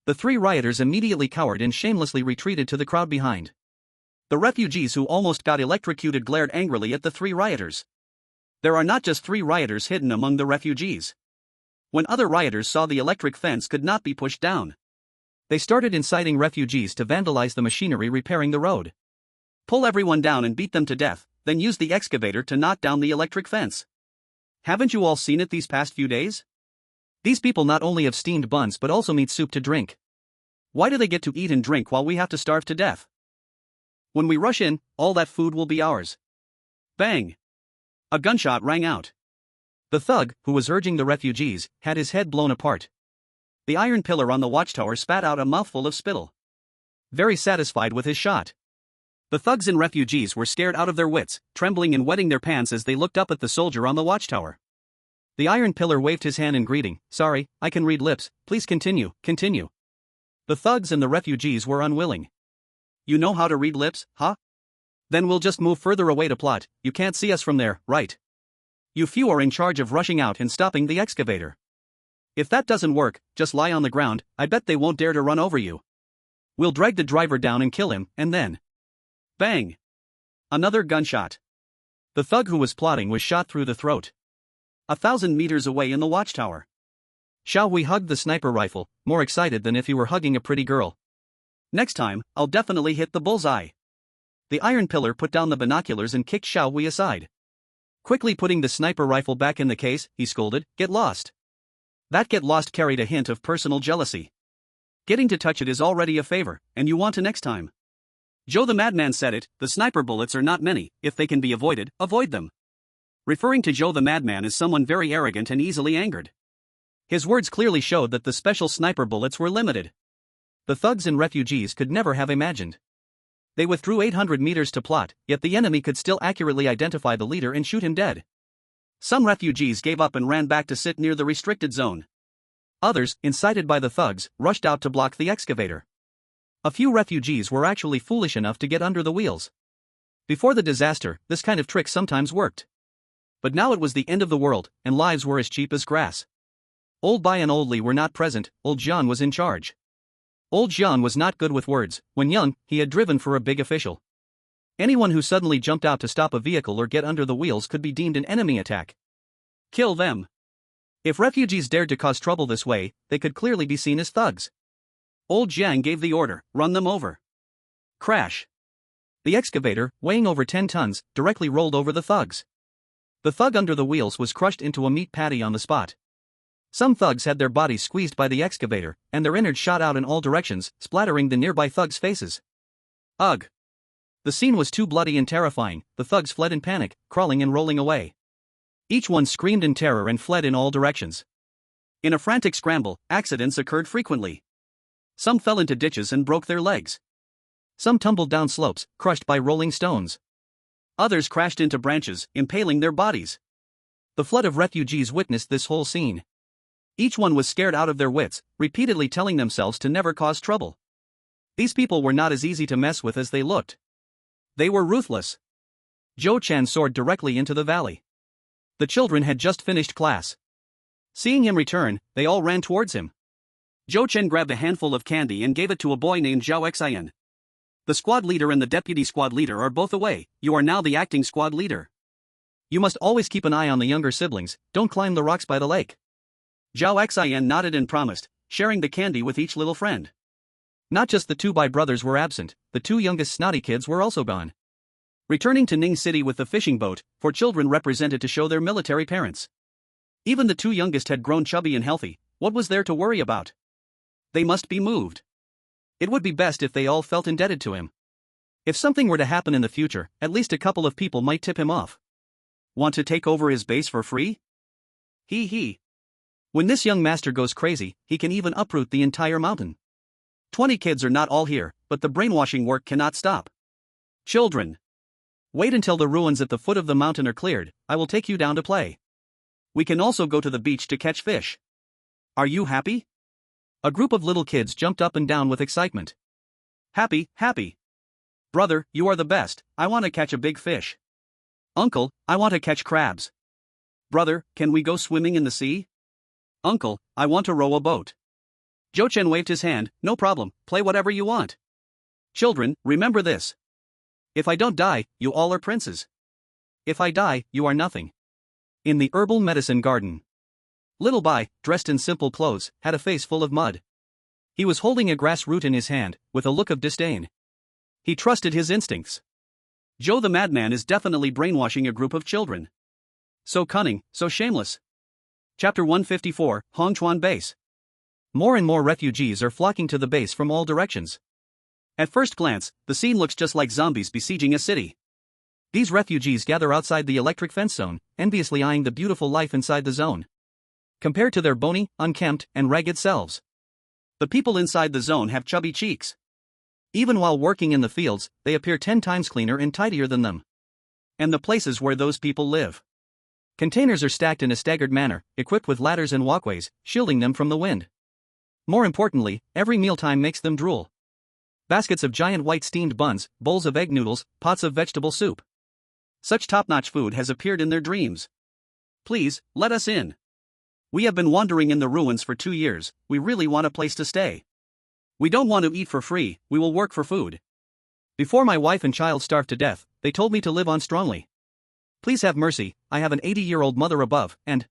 The 3 rioters immediately cowered and shamelessly retreated to the crowd behind. The refugees who almost got electrocuted glared angrily at the 3 rioters. There are not just 3 rioters hidden among the refugees. When other rioters saw the electric fence could not be pushed down, they started inciting refugees to vandalize the machinery repairing the road. Pull everyone down and beat them to death, then use the excavator to knock down the electric fence. Haven't you all seen it these past few days? These people not only have steamed buns but also meat soup to drink. Why do they get to eat and drink while we have to starve to death? When we rush in, all that food will be ours. Bang! A gunshot rang out. The thug, who was urging the refugees, had his head blown apart. The iron pillar on the watchtower spat out a mouthful of spittle. Very satisfied with his shot. The thugs and refugees were scared out of their wits, trembling and wetting their pants as they looked up at the soldier on the watchtower. The iron pillar waved his hand in greeting. Sorry, I can read lips, please continue, continue. The thugs and the refugees were unwilling. You know how to read lips, huh? Then we'll just move further away to plot, you can't see us from there, right? You few are in charge of rushing out and stopping the excavator. If that doesn't work, just lie on the ground, I bet they won't dare to run over you. We'll drag the driver down and kill him, and then... Bang! Another gunshot. The thug who was plotting was shot through the throat. 1,000 meters away in the watchtower. Shall we hug the sniper rifle, more excited than if you were hugging a pretty girl? Next time, I'll definitely hit the bullseye. The iron pillar put down the binoculars and kicked Xiao Wei aside. Quickly putting the sniper rifle back in the case, he scolded, "Get lost." That "get lost" carried a hint of personal jealousy. Getting to touch it is already a favor, and you want to next time. Joe the madman said it, the sniper bullets are not many, if they can be avoided, avoid them. Referring to Joe the madman as someone very arrogant and easily angered. His words clearly showed that the special sniper bullets were limited. The thugs and refugees could never have imagined. They withdrew 800 meters to plot, yet the enemy could still accurately identify the leader and shoot him dead. Some refugees gave up and ran back to sit near the restricted zone. Others, incited by the thugs, rushed out to block the excavator. A few refugees were actually foolish enough to get under the wheels. Before the disaster, this kind of trick sometimes worked. But now it was the end of the world, and lives were as cheap as grass. Old Bai and Old Li were not present, Old Jian was in charge. Old Jian was not good with words. When young, he had driven for a big official. Anyone who suddenly jumped out to stop a vehicle or get under the wheels could be deemed an enemy attack. Kill them. If refugees dared to cause trouble this way, they could clearly be seen as thugs. Old Jiang gave the order, run them over. Crash. The excavator, weighing over 10 tons, directly rolled over the thugs. The thug under the wheels was crushed into a meat patty on the spot. Some thugs had their bodies squeezed by the excavator, and their innards shot out in all directions, splattering the nearby thugs' faces. Ugh. The scene was too bloody and terrifying, the thugs fled in panic, crawling and rolling away. Each one screamed in terror and fled in all directions. In a frantic scramble, accidents occurred frequently. Some fell into ditches and broke their legs. Some tumbled down slopes, crushed by rolling stones. Others crashed into branches, impaling their bodies. The flood of refugees witnessed this whole scene. Each one was scared out of their wits, repeatedly telling themselves to never cause trouble. These people were not as easy to mess with as they looked. They were ruthless. Zhou Chen soared directly into the valley. The children had just finished class. Seeing him return, they all ran towards him. Zhou Chen grabbed a handful of candy and gave it to a boy named Zhao Xian. The squad leader and the deputy squad leader are both away, you are now the acting squad leader. You must always keep an eye on the younger siblings, don't climb the rocks by the lake. Zhao Xian nodded and promised, sharing the candy with each little friend. Not just the two Bai brothers were absent, the two youngest snotty kids were also gone. Returning to Ning City with the fishing boat, for children represented to show their military parents. Even the two youngest had grown chubby and healthy, what was there to worry about? They must be moved. It would be best if they all felt indebted to him. If something were to happen in the future, at least a couple of people might tip him off. Want to take over his base for free? He. When this young master goes crazy, he can even uproot the entire mountain. 20 kids are not all here, but the brainwashing work cannot stop. Children. Wait until the ruins at the foot of the mountain are cleared, I will take you down to play. We can also go to the beach to catch fish. Are you happy? A group of little kids jumped up and down with excitement. Happy. Brother, you are the best, I want to catch a big fish. Uncle, I want to catch crabs. Brother, can we go swimming in the sea? Uncle, I want to row a boat. Zhou Chen waved his hand, no problem, play whatever you want. Children, remember this. If I don't die, you all are princes. If I die, you are nothing. In the herbal medicine garden. Little Bai, dressed in simple clothes, had a face full of mud. He was holding a grass root in his hand, with a look of disdain. He trusted his instincts. Joe the madman is definitely brainwashing a group of children. So cunning, so shameless. Chapter 154, Hongchuan Base. More and more refugees are flocking to the base from all directions. At first glance, the scene looks just like zombies besieging a city. These refugees gather outside the electric fence zone, enviously eyeing the beautiful life inside the zone. Compared to their bony, unkempt, and ragged selves, the people inside the zone have chubby cheeks. Even while working in the fields, they appear 10 times cleaner and tidier than them. And the places where those people live. Containers are stacked in a staggered manner, equipped with ladders and walkways, shielding them from the wind. More importantly, every mealtime makes them drool. Baskets of giant white steamed buns, bowls of egg noodles, pots of vegetable soup. Such top-notch food has appeared in their dreams. Please, let us in. We have been wandering in the ruins for 2 years, we really want a place to stay. We don't want to eat for free, we will work for food. Before my wife and child starved to death, they told me to live on strongly. Please have mercy, I have an 80-year-old mother above, and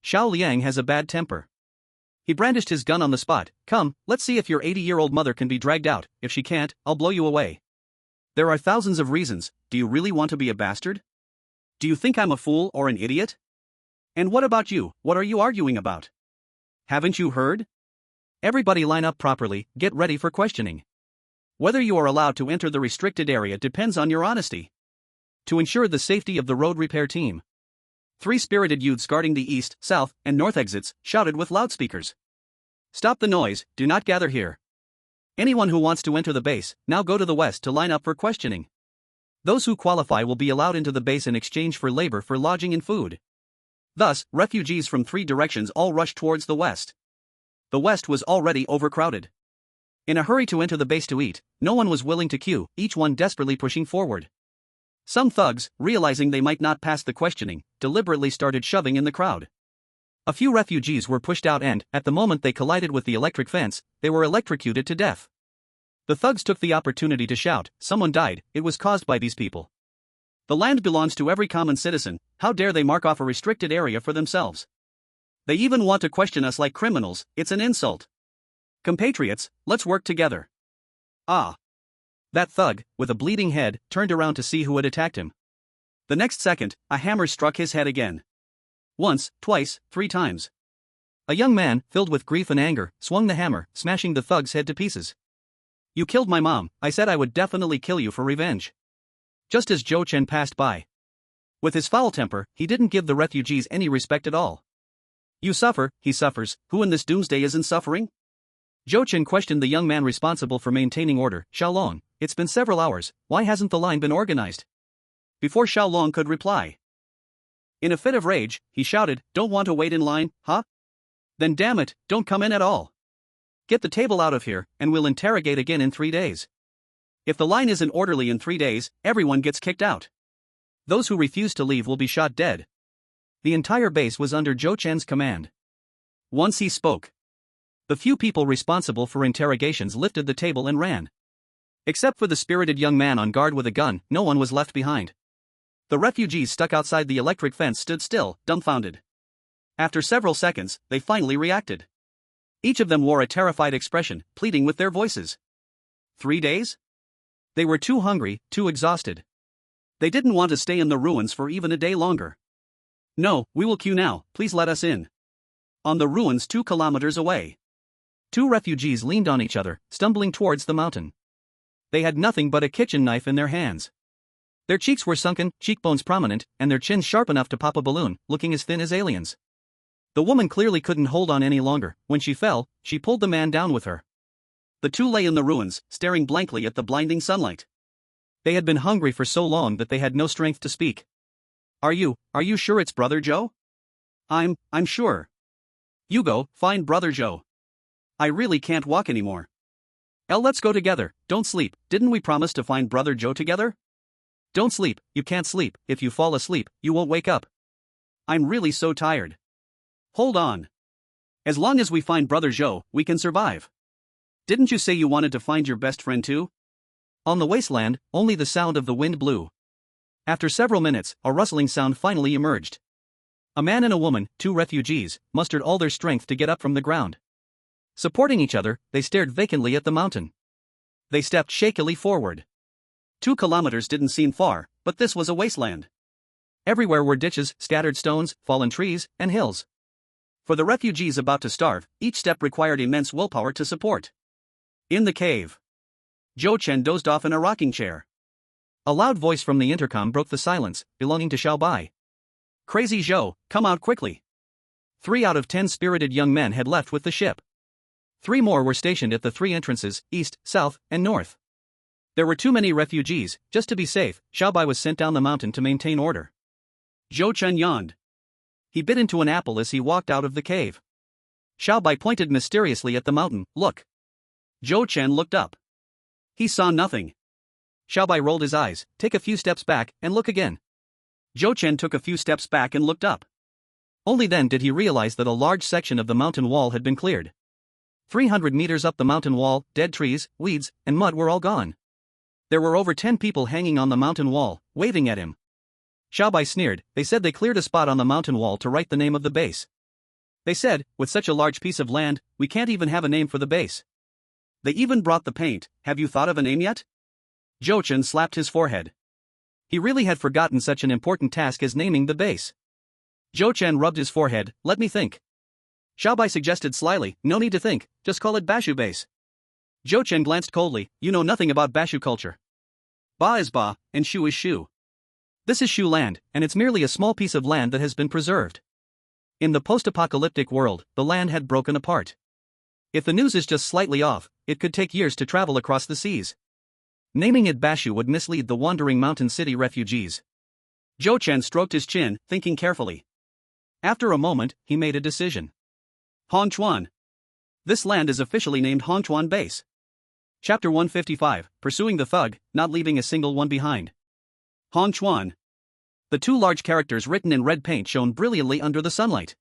Xiao Liang has a bad temper. He brandished his gun on the spot. Come, let's see if your 80-year-old mother can be dragged out. If she can't, I'll blow you away. There are thousands of reasons. Do you really want to be a bastard? Do you think I'm a fool or an idiot? And what about you? What are you arguing about? Haven't you heard? Everybody line up properly, get ready for questioning. Whether you are allowed to enter the restricted area depends on your honesty. To ensure the safety of the road repair team, 3 spirited youths guarding the east, south, and north exits shouted with loudspeakers. Stop the noise, do not gather here. Anyone who wants to enter the base, now go to the west to line up for questioning. Those who qualify will be allowed into the base in exchange for labor for lodging and food. Thus, refugees from 3 directions all rushed towards the west. The west was already overcrowded. In a hurry to enter the base to eat, no one was willing to queue, each one desperately pushing forward. Some thugs, realizing they might not pass the questioning, deliberately started shoving in the crowd. A few refugees were pushed out and, at the moment they collided with the electric fence, they were electrocuted to death. The thugs took the opportunity to shout, someone died, it was caused by these people. The land belongs to every common citizen, how dare they mark off a restricted area for themselves? They even want to question us like criminals, it's an insult. Compatriots, let's work together. Ah. That thug, with a bleeding head, turned around to see who had attacked him. The next second, a hammer struck his head again. Once, twice, 3 times. A young man, filled with grief and anger, swung the hammer, smashing the thug's head to pieces. You killed my mom, I said I would definitely kill you for revenge. Just as Zhou Chen passed by. With his foul temper, he didn't give the refugees any respect at all. You suffer, he suffers, who in this doomsday isn't suffering? Zhou Chen questioned the young man responsible for maintaining order, Xiaolong. It's been several hours, why hasn't the line been organized? Before Xiaolong could reply. In a fit of rage, he shouted, don't want to wait in line, huh? Then damn it, don't come in at all. Get the table out of here, and we'll interrogate again in 3 days. If the line isn't orderly in 3 days, everyone gets kicked out. Those who refuse to leave will be shot dead. The entire base was under Zhou Chen's command. Once he spoke, the few people responsible for interrogations lifted the table and ran. Except for the spirited young man on guard with a gun, no one was left behind. The refugees stuck outside the electric fence stood still, dumbfounded. After several seconds, they finally reacted. Each of them wore a terrified expression, pleading with their voices. 3 days? They were too hungry, too exhausted. They didn't want to stay in the ruins for even a day longer. No, we will queue now, please let us in. On the ruins 2 kilometers away. 2 refugees leaned on each other, stumbling towards the mountain. They had nothing but a kitchen knife in their hands. Their cheeks were sunken, cheekbones prominent, and their chins sharp enough to pop a balloon, looking as thin as aliens. The woman clearly couldn't hold on any longer. When she fell, she pulled the man down with her. The 2 lay in the ruins, staring blankly at the blinding sunlight. They had been hungry for so long that they had no strength to speak. Are you sure it's Brother Joe? I'm sure. You go, find Brother Joe. I really can't walk anymore. Let's go together, don't sleep, didn't we promise to find Brother Joe together? Don't sleep, you can't sleep, if you fall asleep, you won't wake up. I'm really so tired. Hold on. As long as we find Brother Joe, we can survive. Didn't you say you wanted to find your best friend too? On the wasteland, only the sound of the wind blew. After several minutes, a rustling sound finally emerged. A man and a woman, two refugees, mustered all their strength to get up from the ground. Supporting each other, they stared vacantly at the mountain. They stepped shakily forward. 2 kilometers didn't seem far, but this was a wasteland. Everywhere were ditches, scattered stones, fallen trees, and hills. For the refugees about to starve, each step required immense willpower to support. In the cave, Zhou Chen dozed off in a rocking chair. A loud voice from the intercom broke the silence, belonging to Xiao Bai. Crazy Zhou, come out quickly. 3 out of 10 spirited young men had left with the ship. 3 more were stationed at the 3 entrances, east, south, and north. There were too many refugees. Just to be safe, Xiao Bai was sent down the mountain to maintain order. Zhou Chen yawned. He bit into an apple as he walked out of the cave. Xiao Bai pointed mysteriously at the mountain. Look. Zhou Chen looked up. He saw nothing. Xiao Bai rolled his eyes. Take a few steps back and look again. Zhou Chen took a few steps back and looked up. Only then did he realize that a large section of the mountain wall had been cleared. 300 meters up the mountain wall, dead trees, weeds, and mud were all gone. There were over 10 people hanging on the mountain wall, waving at him. Xiao Bai sneered. They said they cleared a spot on the mountain wall to write the name of the base. They said, with such a large piece of land, we can't even have a name for the base. They even brought the paint. Have you thought of a name yet? Zhou Chen slapped his forehead. He really had forgotten such an important task as naming the base. Zhou Chen rubbed his forehead. Let me think. Xiao Bai suggested slyly. No need to think, just call it Bashu base. Zhou Chen glanced coldly. You know nothing about Bashu culture. Ba is Ba, and Shu is Shu. This is Shu land, and it's merely a small piece of land that has been preserved. In the post-apocalyptic world, the land had broken apart. If the news is just slightly off, it could take years to travel across the seas. Naming it Bashu would mislead the wandering mountain city refugees. Zhou Chen stroked his chin, thinking carefully. After a moment, he made a decision. Hongchuan. This land is officially named Hongchuan Base. Chapter 155, Pursuing the Thug, Not Leaving a Single One Behind. Hongchuan. The 2 large characters written in red paint shone brilliantly under the sunlight.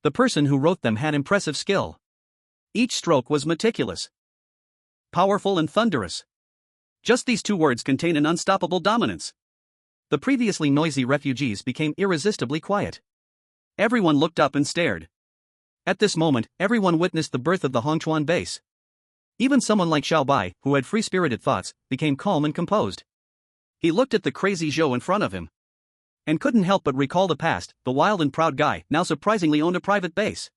The person who wrote them had impressive skill. Each stroke was meticulous, powerful and thunderous. Just these 2 words contain an unstoppable dominance. The previously noisy refugees became irresistibly quiet. Everyone looked up and stared. At this moment, everyone witnessed the birth of the Hongchuan base. Even someone like Xiao Bai, who had free-spirited thoughts, became calm and composed. He looked at the crazy Zhou in front of him and couldn't help but recall the past. The wild and proud guy now surprisingly owned a private base.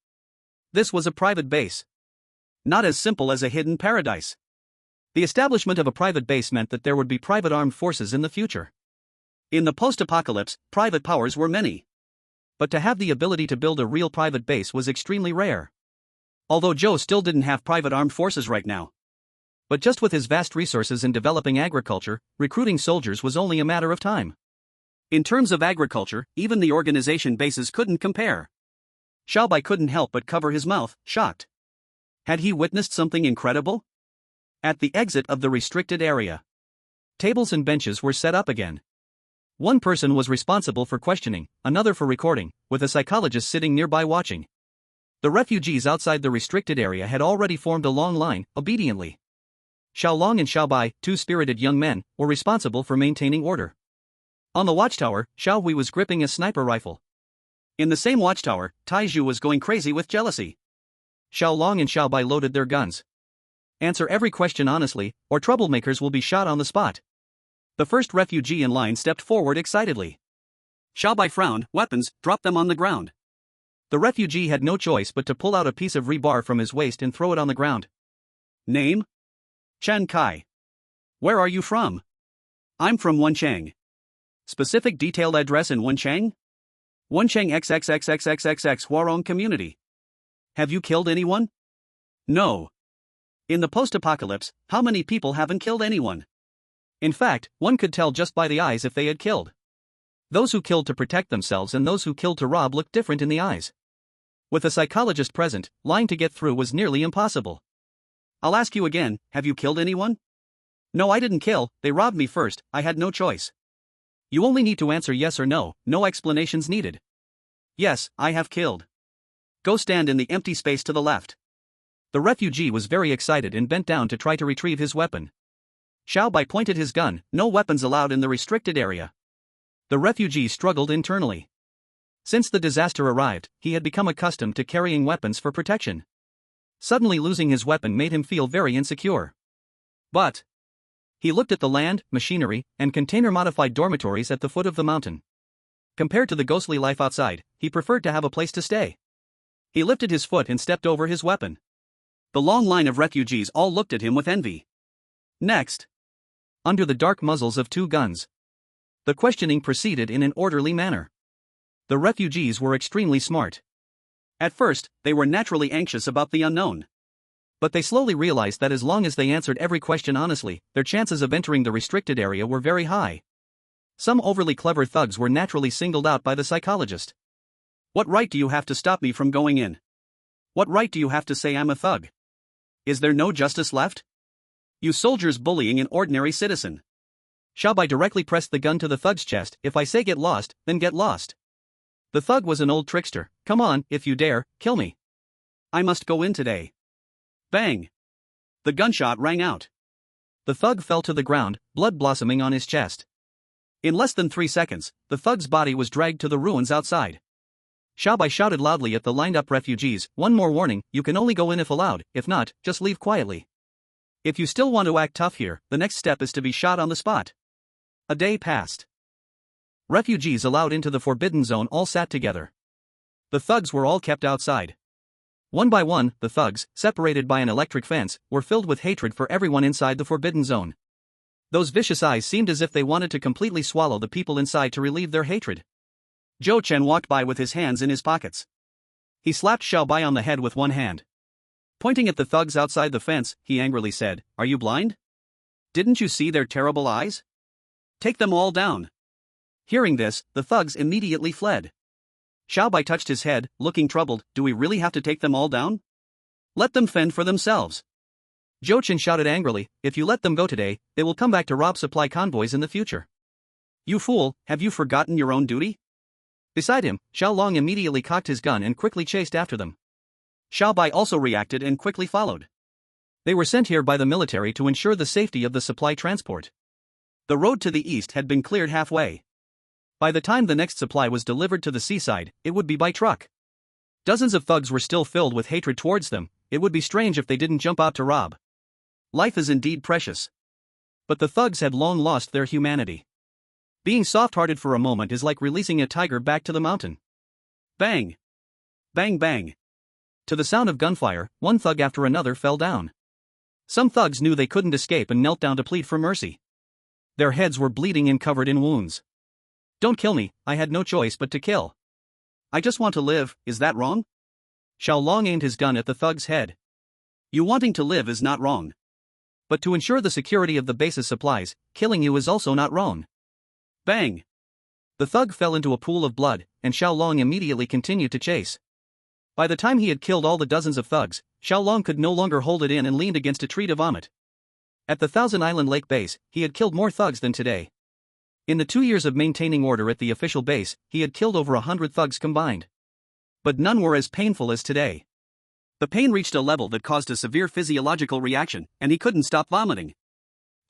This was a private base. Not as simple as a hidden paradise. The establishment of a private base meant that there would be private armed forces in the future. In the post-apocalypse, private powers were many. But to have the ability to build a real private base was extremely rare. Although Zhou still didn't have private armed forces right now. But just with his vast resources in developing agriculture, recruiting soldiers was only a matter of time. In terms of agriculture, even the organization bases couldn't compare. Xiao Bai couldn't help but cover his mouth, shocked. Had he witnessed something incredible? At the exit of the restricted area, tables and benches were set up again. One person was responsible for questioning, another for recording, with a psychologist sitting nearby watching. The refugees outside the restricted area had already formed a long line, obediently. Xiao Long and Xiao Bai, 2 spirited young men, were responsible for maintaining order. On the watchtower, Xiao Hui was gripping a sniper rifle. In the same watchtower, Tai Zhu was going crazy with jealousy. Xiao Long and Xiao Bai loaded their guns. Answer every question honestly, or troublemakers will be shot on the spot. The first refugee in line stepped forward excitedly. Xiao Bai frowned. Weapons, drop them on the ground. The refugee had no choice but to pull out a piece of rebar from his waist and throw it on the ground. Name? Chen Kai. Where are you from? I'm from Wenchang. Specific detailed address in Wenchang? Wenchang XXXXXXX Huarong community. Have you killed anyone? No. In the post-apocalypse, how many people haven't killed anyone? In fact, one could tell just by the eyes if they had killed. Those who killed to protect themselves and those who killed to rob looked different in the eyes. With a psychologist present, lying to get through was nearly impossible. I'll ask you again, have you killed anyone? No, I didn't kill, they robbed me first, I had no choice. You only need to answer yes or no, no explanations needed. Yes, I have killed. Go stand in the empty space to the left. The refugee was very excited and bent down to try to retrieve his weapon. Xiao Bai pointed his gun. No weapons allowed in the restricted area. The refugee struggled internally. Since the disaster arrived, he had become accustomed to carrying weapons for protection. Suddenly losing his weapon made him feel very insecure. But he looked at the land, machinery, and container-modified dormitories at the foot of the mountain. Compared to the ghostly life outside, he preferred to have a place to stay. He lifted his foot and stepped over his weapon. The long line of refugees all looked at him with envy. Next, under the dark muzzles of 2 guns, the questioning proceeded in an orderly manner. The refugees were extremely smart. At first, they were naturally anxious about the unknown. But they slowly realized that as long as they answered every question honestly, their chances of entering the restricted area were very high. Some overly clever thugs were naturally singled out by the psychologist. What right do you have to stop me from going in? What right do you have to say I'm a thug? Is there no justice left? You soldiers bullying an ordinary citizen. Xiaobai directly pressed the gun to the thug's chest. If I say get lost, then get lost. The thug was an old trickster. Come on, if you dare, kill me. I must go in today. Bang! The gunshot rang out. The thug fell to the ground, blood blossoming on his chest. In less than 3 seconds, the thug's body was dragged to the ruins outside. Xiaobai shouted loudly at the lined-up refugees, one more warning, you can only go in if allowed, if not, just leave quietly. If you still want to act tough here, the next step is to be shot on the spot. A day passed. Refugees allowed into the forbidden zone all sat together. The thugs were all kept outside. One by one, the thugs, separated by an electric fence, were filled with hatred for everyone inside the forbidden zone. Those vicious eyes seemed as if they wanted to completely swallow the people inside to relieve their hatred. Zhou Chen walked by with his hands in his pockets. He slapped Xiaobai on the head with one hand. Pointing at the thugs outside the fence, he angrily said, "Are you blind? Didn't you see their terrible eyes? Take them all down." Hearing this, the thugs immediately fled. Xiaobai touched his head, looking troubled. Do we really have to take them all down? Let them fend for themselves. Zhou Chen shouted angrily, if you let them go today, they will come back to rob supply convoys in the future. You fool, have you forgotten your own duty? Beside him, Xiao Long immediately cocked his gun and quickly chased after them. Xiaobai also reacted and quickly followed. They were sent here by the military to ensure the safety of the supply transport. The road to the east had been cleared halfway. By the time the next supply was delivered to the seaside, it would be by truck. Dozens of thugs were still filled with hatred towards them. It would be strange if they didn't jump out to rob. Life is indeed precious. But the thugs had long lost their humanity. Being soft-hearted for a moment is like releasing a tiger back to the mountain. Bang! Bang bang! To the sound of gunfire, one thug after another fell down. Some thugs knew they couldn't escape and knelt down to plead for mercy. Their heads were bleeding and covered in wounds. Don't kill me, I had no choice but to kill. I just want to live, is that wrong? Xiao Long aimed his gun at the thug's head. You wanting to live is not wrong. But to ensure the security of the base's supplies, killing you is also not wrong. Bang! The thug fell into a pool of blood, and Xiao Long immediately continued to chase. By the time he had killed all the dozens of thugs, Xiao Long could no longer hold it in and leaned against a tree to vomit. At the Thousand Island Lake base, he had killed more thugs than today. In the 2 years of maintaining order at the official base, he had killed over 100 thugs combined. But none were as painful as today. The pain reached a level that caused a severe physiological reaction, and he couldn't stop vomiting.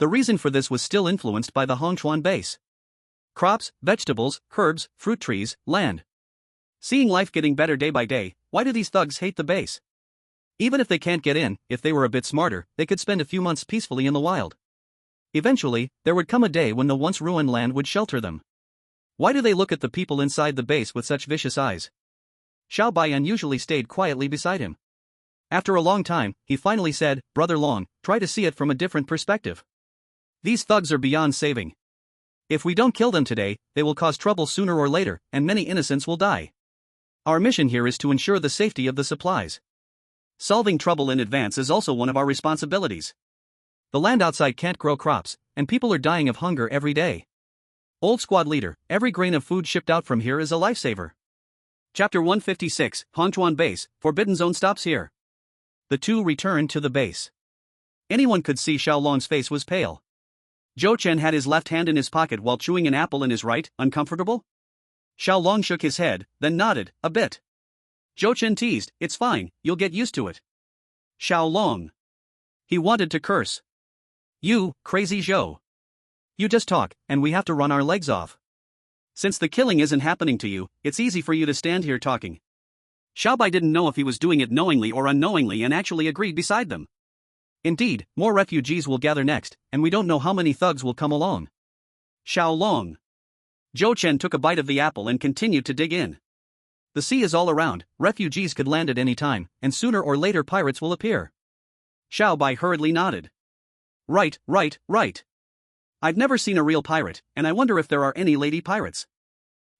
The reason for this was still influenced by the Hongchuan base. Crops, vegetables, herbs, fruit trees, land. Seeing life getting better day by day, why do these thugs hate the base? Even if they can't get in, if they were a bit smarter, they could spend a few months peacefully in the wild. Eventually, there would come a day when the once ruined land would shelter them. Why do they look at the people inside the base with such vicious eyes? Xiaobai unusually stayed quietly beside him. After a long time, he finally said, Brother Long, try to see it from a different perspective. These thugs are beyond saving. If we don't kill them today, they will cause trouble sooner or later, and many innocents will die. Our mission here is to ensure the safety of the supplies. Solving trouble in advance is also one of our responsibilities. The land outside can't grow crops, and people are dying of hunger every day. Old squad leader, every grain of food shipped out from here is a lifesaver. Chapter 156, Hongchuan Base, Forbidden Zone stops here. The two returned to the base. Anyone could see Xiao Long's face was pale. Zhou Chen had his left hand in his pocket while chewing an apple in his right, uncomfortable? Xiao Long shook his head, then nodded, a bit. Zhou Chen teased, it's fine, you'll get used to it. Xiao Long. He wanted to curse. You, crazy Zhou. You just talk, and we have to run our legs off. Since the killing isn't happening to you, it's easy for you to stand here talking. Xiaobai didn't know if he was doing it knowingly or unknowingly and actually agreed beside them. Indeed, more refugees will gather next, and we don't know how many thugs will come along. Xiao Long. Zhou Chen took a bite of the apple and continued to dig in. The sea is all around, refugees could land at any time, and sooner or later pirates will appear. Xiaobai hurriedly nodded. Right. I've never seen a real pirate, and I wonder if there are any lady pirates.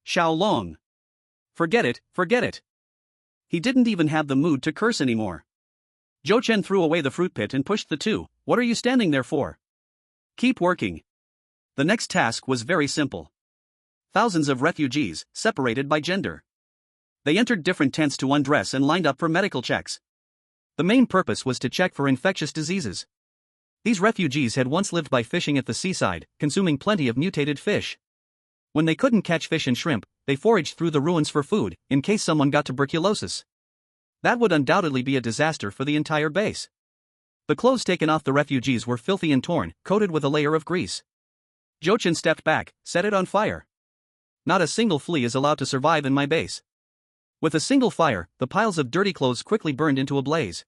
Xiao Long. Forget it. He didn't even have the mood to curse anymore. Zhou Chen threw away the fruit pit and pushed the two. What are you standing there for? Keep working. The next task was very simple. Thousands of refugees, separated by gender. They entered different tents to undress and lined up for medical checks. The main purpose was to check for infectious diseases. These refugees had once lived by fishing at the seaside, consuming plenty of mutated fish. When they couldn't catch fish and shrimp, they foraged through the ruins for food, in case someone got tuberculosis. That would undoubtedly be a disaster for the entire base. The clothes taken off the refugees were filthy and torn, coated with a layer of grease. Zhou Chen stepped back, set it on fire. Not a single flea is allowed to survive in my base. With a single fire, the piles of dirty clothes quickly burned into a blaze.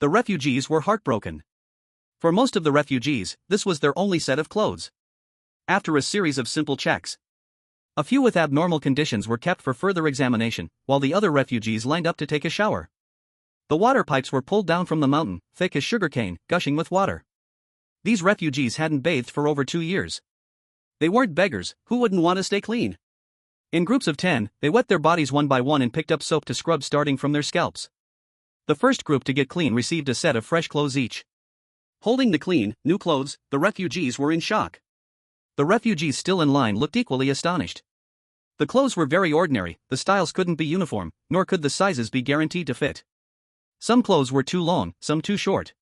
The refugees were heartbroken. For most of the refugees, this was their only set of clothes. After a series of simple checks, a few with abnormal conditions were kept for further examination, while the other refugees lined up to take a shower. The water pipes were pulled down from the mountain, thick as sugarcane, gushing with water. These refugees hadn't bathed for over 2 years. They weren't beggars, who wouldn't want to stay clean? In groups of 10, they wet their bodies one by one and picked up soap to scrub starting from their scalps. The first group to get clean received a set of fresh clothes each. Holding the clean, new clothes, the refugees were in shock. The refugees still in line looked equally astonished. The clothes were very ordinary, the styles couldn't be uniform, nor could the sizes be guaranteed to fit. Some clothes were too long, some too short.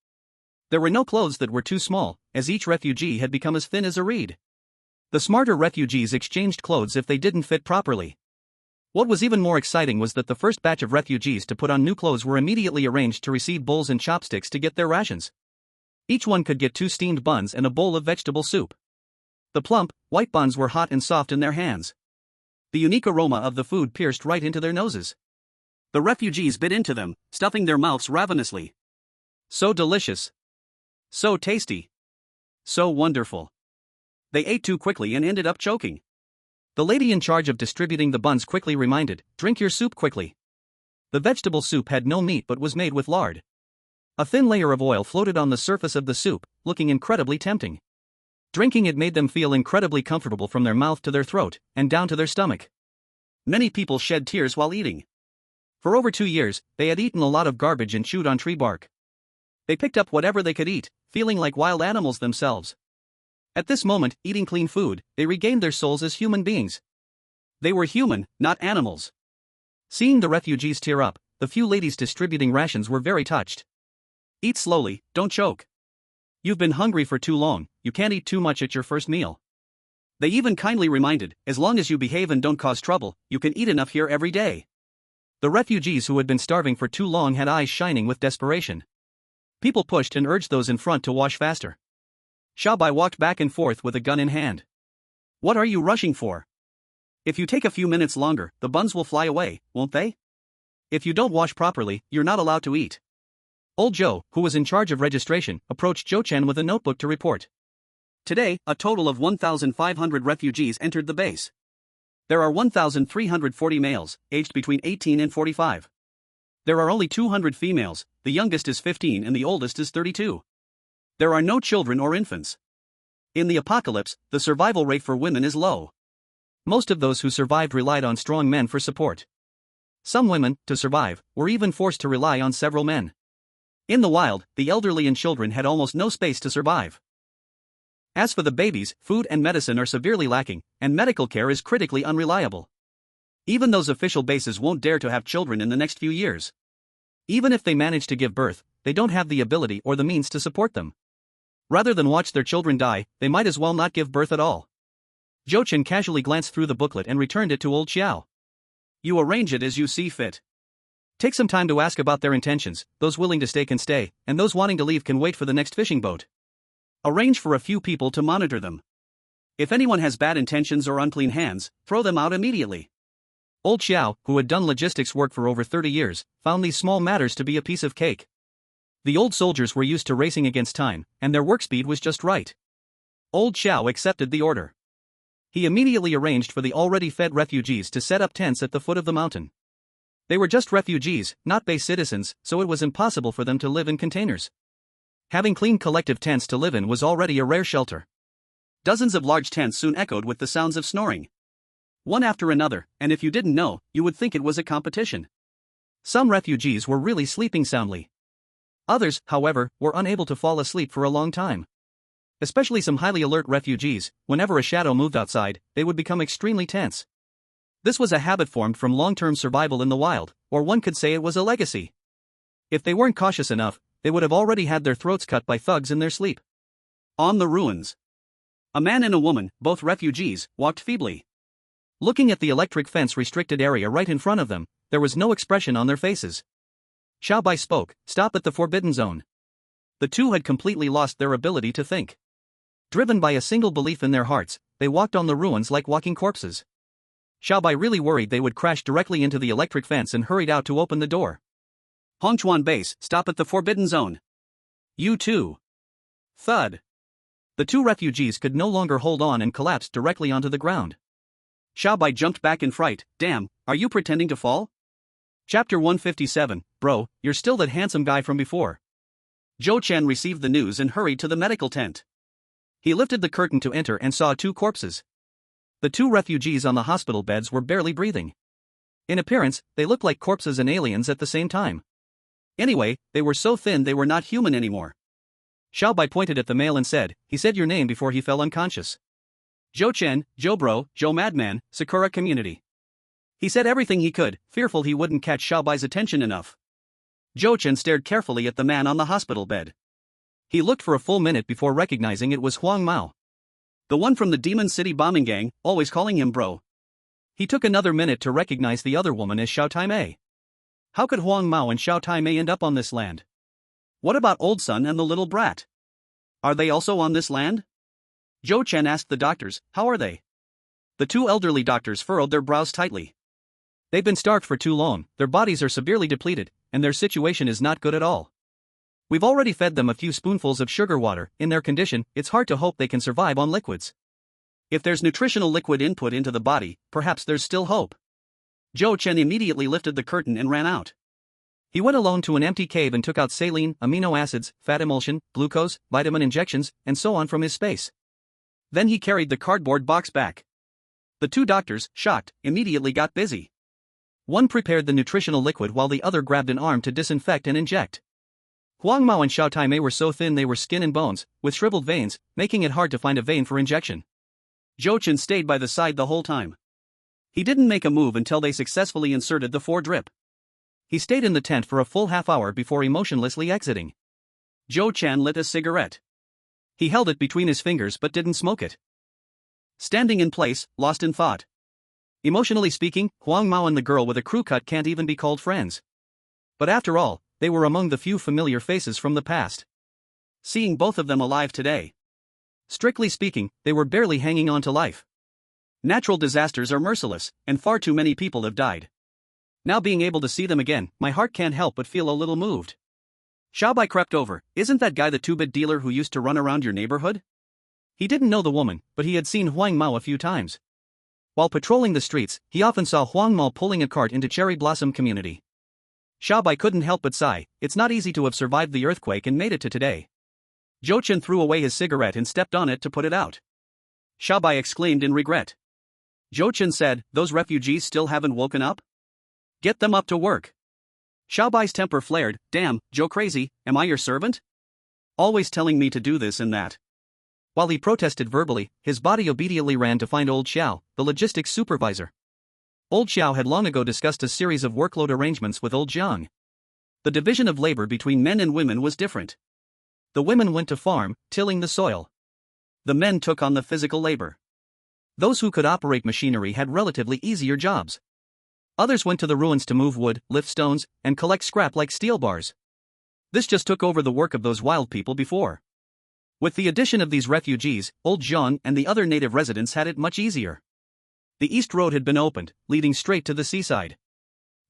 There were no clothes that were too small, as each refugee had become as thin as a reed. The smarter refugees exchanged clothes if they didn't fit properly. What was even more exciting was that the first batch of refugees to put on new clothes were immediately arranged to receive bowls and chopsticks to get their rations. Each one could get 2 steamed buns and a bowl of vegetable soup. The plump, white buns were hot and soft in their hands. The unique aroma of the food pierced right into their noses. The refugees bit into them, stuffing their mouths ravenously. So delicious. So tasty. So wonderful. They ate too quickly and ended up choking. The lady in charge of distributing the buns quickly reminded, "Drink your soup quickly." The vegetable soup had no meat but was made with lard. A thin layer of oil floated on the surface of the soup, looking incredibly tempting. Drinking it made them feel incredibly comfortable from their mouth to their throat, and down to their stomach. Many people shed tears while eating. For over 2 years, they had eaten a lot of garbage and chewed on tree bark. They picked up whatever they could eat, feeling like wild animals themselves. At this moment, eating clean food, they regained their souls as human beings. They were human, not animals. Seeing the refugees tear up, the few ladies distributing rations were very touched. Eat slowly, don't choke. You've been hungry for too long, you can't eat too much at your first meal. They even kindly reminded, as long as you behave and don't cause trouble, you can eat enough here every day. The refugees who had been starving for too long had eyes shining with desperation. People pushed and urged those in front to wash faster. Xiaobai walked back and forth with a gun in hand. What are you rushing for? If you take a few minutes longer, the buns will fly away, won't they? If you don't wash properly, you're not allowed to eat. Old Zhou, who was in charge of registration, approached Zhou Chen with a notebook to report. Today, a total of 1,500 refugees entered the base. There are 1,340 males, aged between 18 and 45. There are only 200 females, the youngest is 15 and the oldest is 32. There are no children or infants. In the apocalypse, the survival rate for women is low. Most of those who survived relied on strong men for support. Some women, to survive, were even forced to rely on several men. In the wild, the elderly and children had almost no space to survive. As for the babies, food and medicine are severely lacking, and medical care is critically unreliable. Even those official bases won't dare to have children in the next few years. Even if they manage to give birth, they don't have the ability or the means to support them. Rather than watch their children die, they might as well not give birth at all. Zhou Chen casually glanced through the booklet and returned it to old Xiao. You arrange it as you see fit. Take some time to ask about their intentions, those willing to stay can stay, and those wanting to leave can wait for the next fishing boat. Arrange for a few people to monitor them. If anyone has bad intentions or unclean hands, throw them out immediately. Old Xiao, who had done logistics work for over 30 years, found these small matters to be a piece of cake. The old soldiers were used to racing against time, and their work speed was just right. Old Xiao accepted the order. He immediately arranged for the already fed refugees to set up tents at the foot of the mountain. They were just refugees, not base citizens, so it was impossible for them to live in containers. Having clean collective tents to live in was already a rare shelter. Dozens of large tents soon echoed with the sounds of snoring. One after another, and if you didn't know, you would think it was a competition. Some refugees were really sleeping soundly. Others, however, were unable to fall asleep for a long time. Especially some highly alert refugees, whenever a shadow moved outside, they would become extremely tense. This was a habit formed from long-term survival in the wild, or one could say it was a legacy. If they weren't cautious enough, they would have already had their throats cut by thugs in their sleep. On the ruins. A man and a woman, both refugees, walked feebly. Looking at the electric fence restricted area right in front of them, there was no expression on their faces. Xiaobai spoke, "Stop at the forbidden zone." The two had completely lost their ability to think. Driven by a single belief in their hearts, they walked on the ruins like walking corpses. Xiaobai really worried they would crash directly into the electric fence and hurried out to open the door. Hongchuan base, stop at the forbidden zone. You too. Thud. The two refugees could no longer hold on and collapsed directly onto the ground. Xiaobai jumped back in fright. Damn, are you pretending to fall? Chapter 157, Bro, you're still that handsome guy from before. Zhou Chen received the news and hurried to the medical tent. He lifted the curtain to enter and saw two corpses. The two refugees on the hospital beds were barely breathing. In appearance, they looked like corpses and aliens at the same time. Anyway, they were so thin they were not human anymore. Xiaobai pointed at the male and said, "He said your name before he fell unconscious." Zhou Chen, Zhou Bro, Zhou Madman, Sakura Community. He said everything he could, fearful he wouldn't catch Xiaobai's attention enough. Zhou Chen stared carefully at the man on the hospital bed. He looked for a full minute before recognizing it was Huang Mao. The one from the Demon City bombing gang, always calling him bro. He took another minute to recognize the other woman as Xiao Taimei. How could Huang Mao and Xiao Taimei end up on this land? What about Old Sun and the little brat? Are they also on this land? Zhou Chen asked the doctors, how are they? The two elderly doctors furrowed their brows tightly. They've been starved for too long, their bodies are severely depleted, and their situation is not good at all. We've already fed them a few spoonfuls of sugar water. In their condition, it's hard to hope they can survive on liquids. If there's nutritional liquid input into the body, perhaps there's still hope. Zhou Chen immediately lifted the curtain and ran out. He went alone to an empty cave and took out saline, amino acids, fat emulsion, glucose, vitamin injections, and so on from his space. Then he carried the cardboard box back. The two doctors, shocked, immediately got busy. One prepared the nutritional liquid while the other grabbed an arm to disinfect and inject. Huang Mao and Xiao Taimei were so thin they were skin and bones, with shriveled veins, making it hard to find a vein for injection. Zhou Chen stayed by the side the whole time. He didn't make a move until they successfully inserted the 4-drip. He stayed in the tent for a full half-hour before emotionlessly exiting. Zhou Chen lit a cigarette. He held it between his fingers but didn't smoke it. Standing in place, lost in thought. Emotionally speaking, Huang Mao and the girl with a crew cut can't even be called friends. But after all, they were among the few familiar faces from the past. Seeing both of them alive today. Strictly speaking, they were barely hanging on to life. Natural disasters are merciless, and far too many people have died. Now being able to see them again, my heart can't help but feel a little moved. Xiaobai crept over. Isn't that guy the 2-bit dealer who used to run around your neighborhood? He didn't know the woman, but he had seen Huang Mao a few times. While patrolling the streets, he often saw Huang Mao pulling a cart into Cherry Blossom Community. Xiaobai couldn't help but sigh. It's not easy to have survived the earthquake and made it to today. Zhou Chen threw away his cigarette and stepped on it to put it out. Xiaobai exclaimed in regret. Zhou Chen said, those refugees still haven't woken up? Get them up to work. Xiaobai's temper flared. Damn, Zhou crazy, am I your servant? Always telling me to do this and that. While he protested verbally, his body obediently ran to find Old Xiao, the logistics supervisor. Old Xiao had long ago discussed a series of workload arrangements with Old Jiang. The division of labor between men and women was different. The women went to farm, tilling the soil. The men took on the physical labor. Those who could operate machinery had relatively easier jobs. Others went to the ruins to move wood, lift stones, and collect scrap like steel bars. This just took over the work of those wild people before. With the addition of these refugees, old Jean and the other native residents had it much easier. The East Road had been opened, leading straight to the seaside.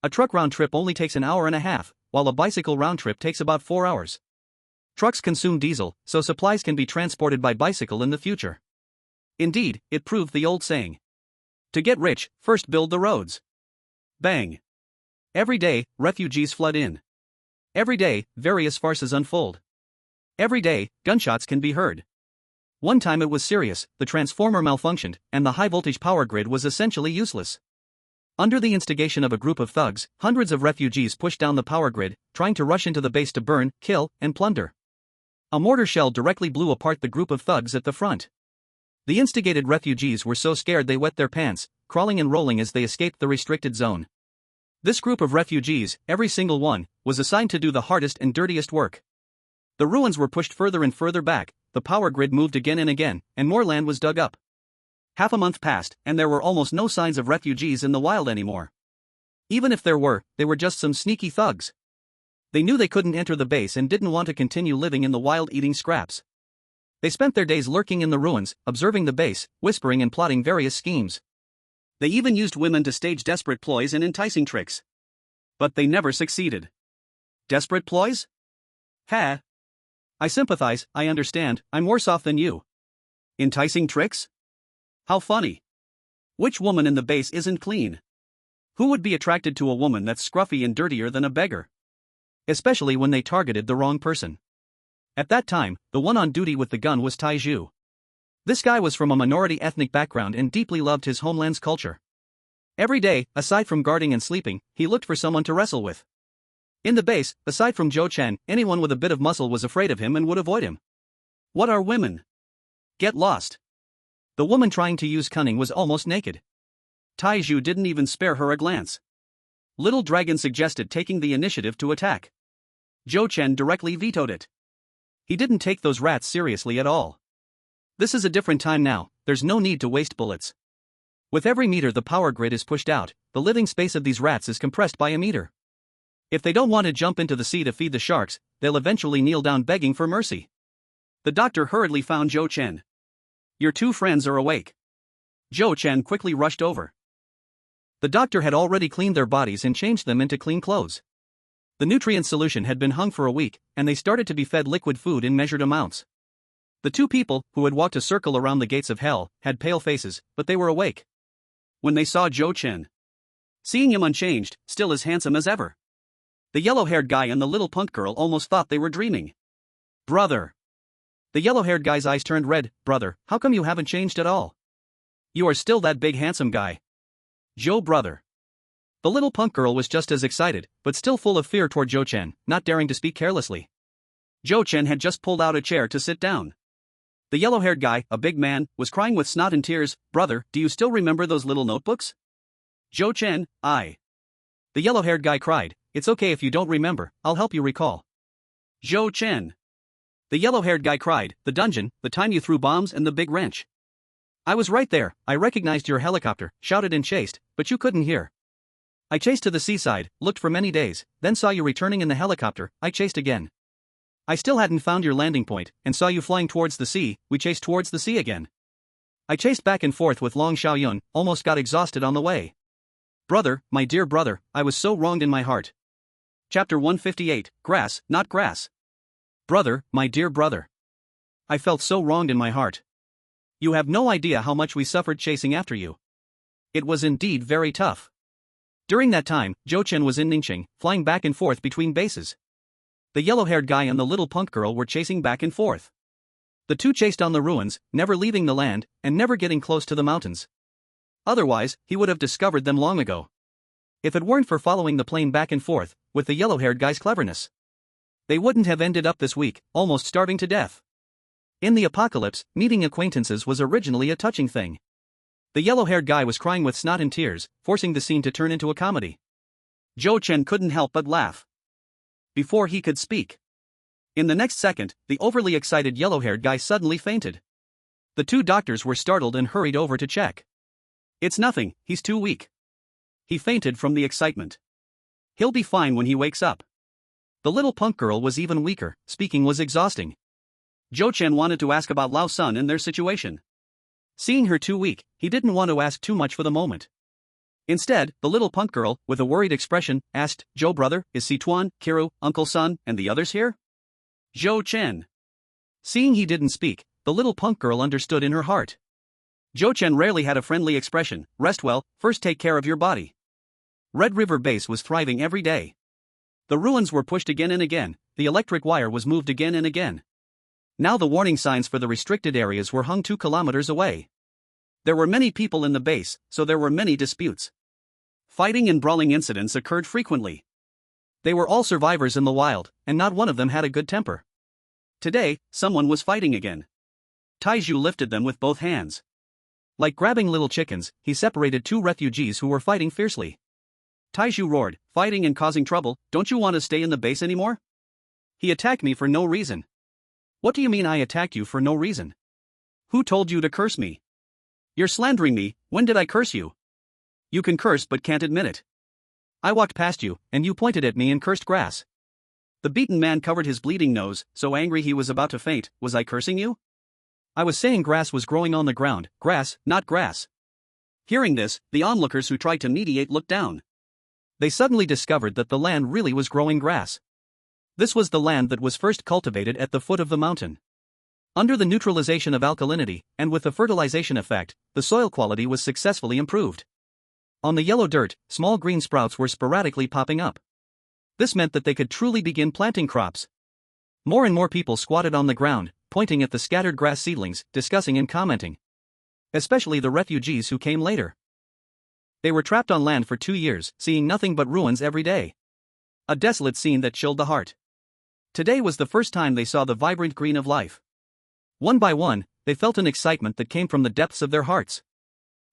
A truck round trip only takes an hour and a half, while a bicycle round trip takes about 4 hours. Trucks consume diesel, so supplies can be transported by bicycle in the future. Indeed, it proved the old saying. To get rich, first build the roads. Bang. Every day, refugees flood in. Every day, various farces unfold. Every day, gunshots can be heard. One time it was serious, the transformer malfunctioned, and the high-voltage power grid was essentially useless. Under the instigation of a group of thugs, hundreds of refugees pushed down the power grid, trying to rush into the base to burn, kill, and plunder. A mortar shell directly blew apart the group of thugs at the front. The instigated refugees were so scared they wet their pants, crawling and rolling as they escaped the restricted zone. This group of refugees, every single one, was assigned to do the hardest and dirtiest work. The ruins were pushed further and further back, the power grid moved again and again, and more land was dug up. Half a month passed, and there were almost no signs of refugees in the wild anymore. Even if there were, they were just some sneaky thugs. They knew they couldn't enter the base and didn't want to continue living in the wild eating scraps. They spent their days lurking in the ruins, observing the base, whispering and plotting various schemes. They even used women to stage desperate ploys and enticing tricks. But they never succeeded. Desperate ploys? Ha! I sympathize, I understand, I'm worse off than you. Enticing tricks? How funny. Which woman in the base isn't clean? Who would be attracted to a woman that's scruffy and dirtier than a beggar? Especially when they targeted the wrong person. At that time, the one on duty with the gun was Taiju. This guy was from a minority ethnic background and deeply loved his homeland's culture. Every day, aside from guarding and sleeping, he looked for someone to wrestle with. In the base, aside from Zhou Chen, anyone with a bit of muscle was afraid of him and would avoid him. What are women? Get lost. The woman trying to use cunning was almost naked. Taiju didn't even spare her a glance. Little Dragon suggested taking the initiative to attack. Zhou Chen directly vetoed it. He didn't take those rats seriously at all. This is a different time now, there's no need to waste bullets. With every meter the power grid is pushed out, the living space of these rats is compressed by a meter. If they don't want to jump into the sea to feed the sharks, they'll eventually kneel down begging for mercy. The doctor hurriedly found Zhou Chen. Your two friends are awake. Zhou Chen quickly rushed over. The doctor had already cleaned their bodies and changed them into clean clothes. The nutrient solution had been hung for a week, and they started to be fed liquid food in measured amounts. The two people, who had walked a circle around the gates of hell, had pale faces, but they were awake. When they saw Zhou Chen, seeing him unchanged, still as handsome as ever, the yellow-haired guy and the little punk girl almost thought they were dreaming. Brother. The yellow-haired guy's eyes turned red. Brother, how come you haven't changed at all? You are still that big handsome guy. Zhou brother. The little punk girl was just as excited, but still full of fear toward Zhou Chen, not daring to speak carelessly. Zhou Chen had just pulled out a chair to sit down. The yellow-haired guy, a big man, was crying with snot and tears. Brother, do you still remember those little notebooks? Zhou Chen, I. The yellow-haired guy cried. It's okay if you don't remember, I'll help you recall. Zhou Chen. The yellow-haired guy cried. The dungeon, the time you threw bombs and the big wrench. I was right there, I recognized your helicopter, shouted and chased, but you couldn't hear. I chased to the seaside, looked for many days, then saw you returning in the helicopter, I chased again. I still hadn't found your landing point, and saw you flying towards the sea, we chased towards the sea again. I chased back and forth with Long Xiaoyun, almost got exhausted on the way. Brother, my dear brother, I was so wronged in my heart. Chapter 158, Grass, Not Grass. Brother, my dear brother. I felt so wronged in my heart. You have no idea how much we suffered chasing after you. It was indeed very tough. During that time, Zhou Chen was in Ningxing, flying back and forth between bases. The yellow-haired guy and the little punk girl were chasing back and forth. The two chased on the ruins, never leaving the land, and never getting close to the mountains. Otherwise, he would have discovered them long ago. If it weren't for following the plane back and forth, with the yellow-haired guy's cleverness, they wouldn't have ended up this week, almost starving to death. In the apocalypse, meeting acquaintances was originally a touching thing. The yellow-haired guy was crying with snot and tears, forcing the scene to turn into a comedy. Zhou Chen couldn't help but laugh. Before he could speak. In the next second, the overly excited yellow-haired guy suddenly fainted. The two doctors were startled and hurried over to check. It's nothing, he's too weak. He fainted from the excitement. He'll be fine when he wakes up. The little punk girl was even weaker, speaking was exhausting. Zhou Chen wanted to ask about Lao Sun and their situation. Seeing her too weak, he didn't want to ask too much for the moment. Instead, the little punk girl, with a worried expression, asked, "Zhou brother, is Situan, Kiru, Uncle Sun, and the others here?" Zhou Chen. Seeing he didn't speak, the little punk girl understood in her heart. Zhou Chen rarely had a friendly expression. Rest well, first take care of your body. Red River Base was thriving every day. The ruins were pushed again and again, the electric wire was moved again and again. Now the warning signs for the restricted areas were hung 2 kilometers away. There were many people in the base, so there were many disputes. Fighting and brawling incidents occurred frequently. They were all survivors in the wild, and not one of them had a good temper. Today, someone was fighting again. Taizhu lifted them with both hands. Like grabbing little chickens, he separated 2 refugees who were fighting fiercely. Taizhu roared, "Fighting and causing trouble, don't you want to stay in the base anymore? He attacked me for no reason." "What do you mean I attacked you for no reason? Who told you to curse me? You're slandering me, when did I curse you? You can curse but can't admit it. I walked past you, and you pointed at me and cursed grass." The beaten man covered his bleeding nose, so angry he was about to faint. "Was I cursing you? I was saying grass was growing on the ground, grass, not grass." Hearing this, the onlookers who tried to mediate looked down. They suddenly discovered that the land really was growing grass. This was the land that was first cultivated at the foot of the mountain. Under the neutralization of alkalinity, and with the fertilization effect, the soil quality was successfully improved. On the yellow dirt, small green sprouts were sporadically popping up. This meant that they could truly begin planting crops. More and more people squatted on the ground, pointing at the scattered grass seedlings, discussing and commenting. Especially the refugees who came later. They were trapped on land for 2 years, seeing nothing but ruins every day. A desolate scene that chilled the heart. Today was the first time they saw the vibrant green of life. One by one, they felt an excitement that came from the depths of their hearts.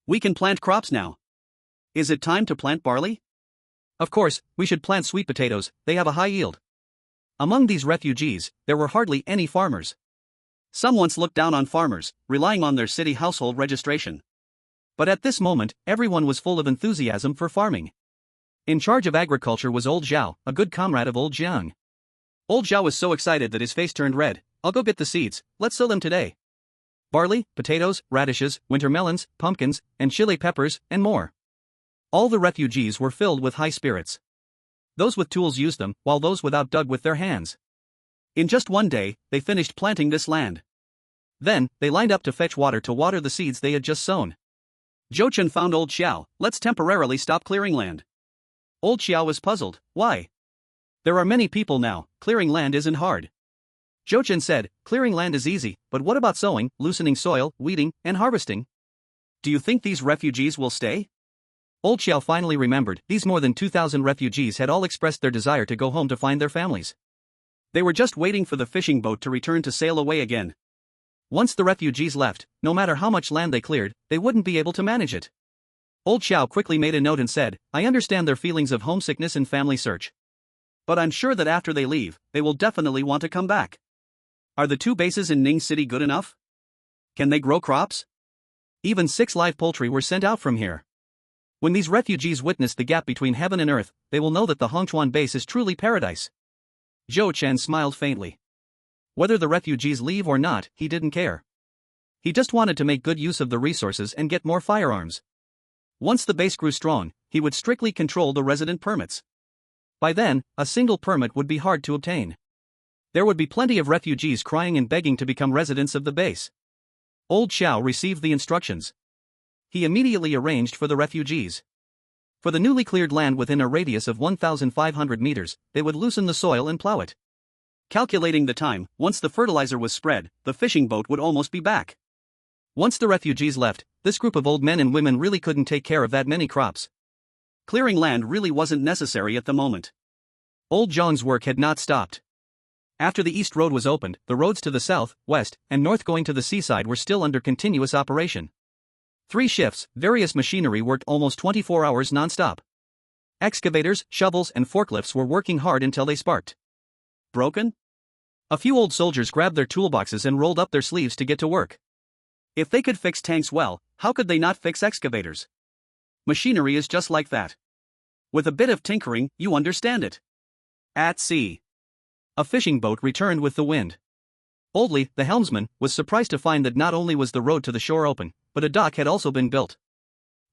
"We can plant crops now. Is it time to plant barley? Of course, we should plant sweet potatoes, they have a high yield." Among these refugees, there were hardly any farmers. Some once looked down on farmers, relying on their city household registration. But at this moment, everyone was full of enthusiasm for farming. In charge of agriculture was Old Zhao, a good comrade of Old Jiang. Old Zhao was so excited that his face turned red. "I'll go get the seeds, let's sow them today. Barley, potatoes, radishes, winter melons, pumpkins, and chili peppers, and more." All the refugees were filled with high spirits. Those with tools used them, while those without dug with their hands. In just one day, they finished planting this land. Then, they lined up to fetch water to water the seeds they had just sown. Zhou Chen found Old Xiao. "Let's temporarily stop clearing land." Old Xiao was puzzled. "Why? There are many people now, clearing land isn't hard." Zhou Chen said, "Clearing land is easy, but what about sowing, loosening soil, weeding, and harvesting? Do you think these refugees will stay?" Old Xiao finally remembered, these more than 2,000 refugees had all expressed their desire to go home to find their families. They were just waiting for the fishing boat to return to sail away again. Once the refugees left, no matter how much land they cleared, they wouldn't be able to manage it. Old Xiao quickly made a note and said, "I understand their feelings of homesickness and family search. But I'm sure that after they leave, they will definitely want to come back. Are the 2 bases in Ning City good enough? Can they grow crops? Even 6 live poultry were sent out from here. When these refugees witness the gap between heaven and earth, they will know that the Hongchuan base is truly paradise." Zhou Chen smiled faintly. Whether the refugees leave or not, he didn't care. He just wanted to make good use of the resources and get more firearms. Once the base grew strong, he would strictly control the resident permits. By then, a single permit would be hard to obtain. There would be plenty of refugees crying and begging to become residents of the base. Old Xiao received the instructions. He immediately arranged for the refugees. For the newly cleared land within a radius of 1,500 meters, they would loosen the soil and plow it. Calculating the time, once the fertilizer was spread, the fishing boat would almost be back. Once the refugees left, this group of old men and women really couldn't take care of that many crops. Clearing land really wasn't necessary at the moment. Old Zhang's work had not stopped. After the east road was opened, the roads to the south, west, and north going to the seaside were still under continuous operation. 3 shifts, various machinery worked almost 24 hours non-stop. Excavators, shovels, and forklifts were working hard until they sparked. Broken? A few old soldiers grabbed their toolboxes and rolled up their sleeves to get to work. If they could fix tanks well, how could they not fix excavators? Machinery is just like that. With a bit of tinkering, you understand it. At sea. A fishing boat returned with the wind. Oldly, the helmsman, was surprised to find that not only was the road to the shore open, but a dock had also been built.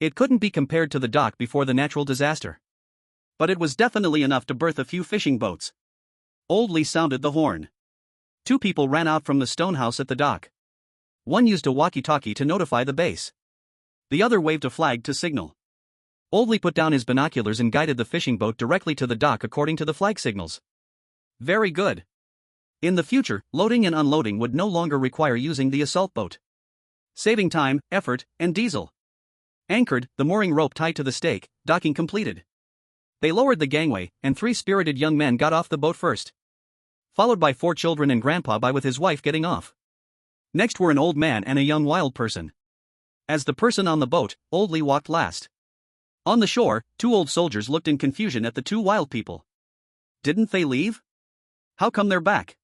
It couldn't be compared to the dock before the natural disaster, but it was definitely enough to berth a few fishing boats. Oldly sounded the horn. 2 people ran out from the stone house at the dock. One used a walkie-talkie to notify the base. The other waved a flag to signal. Oldly put down his binoculars and guided the fishing boat directly to the dock according to the flag signals. Very good. In the future, loading and unloading would no longer require using the assault boat, saving time, effort, and diesel. Anchored, the mooring rope tied to the stake, docking completed. They lowered the gangway, and 3 spirited young men got off the boat first, followed by 4 children and Grandpa with his wife getting off. Next were an old man and a young wild person. As the person on the boat, Oldly walked last. On the shore, 2 old soldiers looked in confusion at the 2 wild people. Didn't they leave? How come they're back?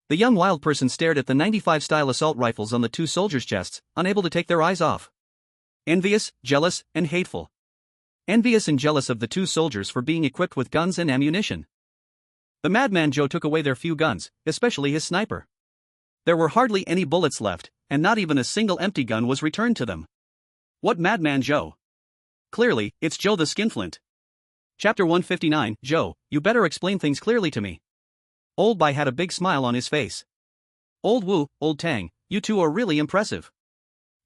The young wild person stared at the 95 style assault rifles on the 2 soldiers' chests, unable to take their eyes off. Envious, jealous, and hateful. Envious and jealous of the 2 soldiers for being equipped with guns and ammunition. The madman Joe took away their few guns, especially his sniper. There were hardly any bullets left, and not even a single empty gun was returned to them. What madman Joe? Clearly, it's Joe the Skinflint. Chapter 159, Joe, you better explain things clearly to me. Old Bai had a big smile on his face. Old Wu, Old Tang, you 2 are really impressive.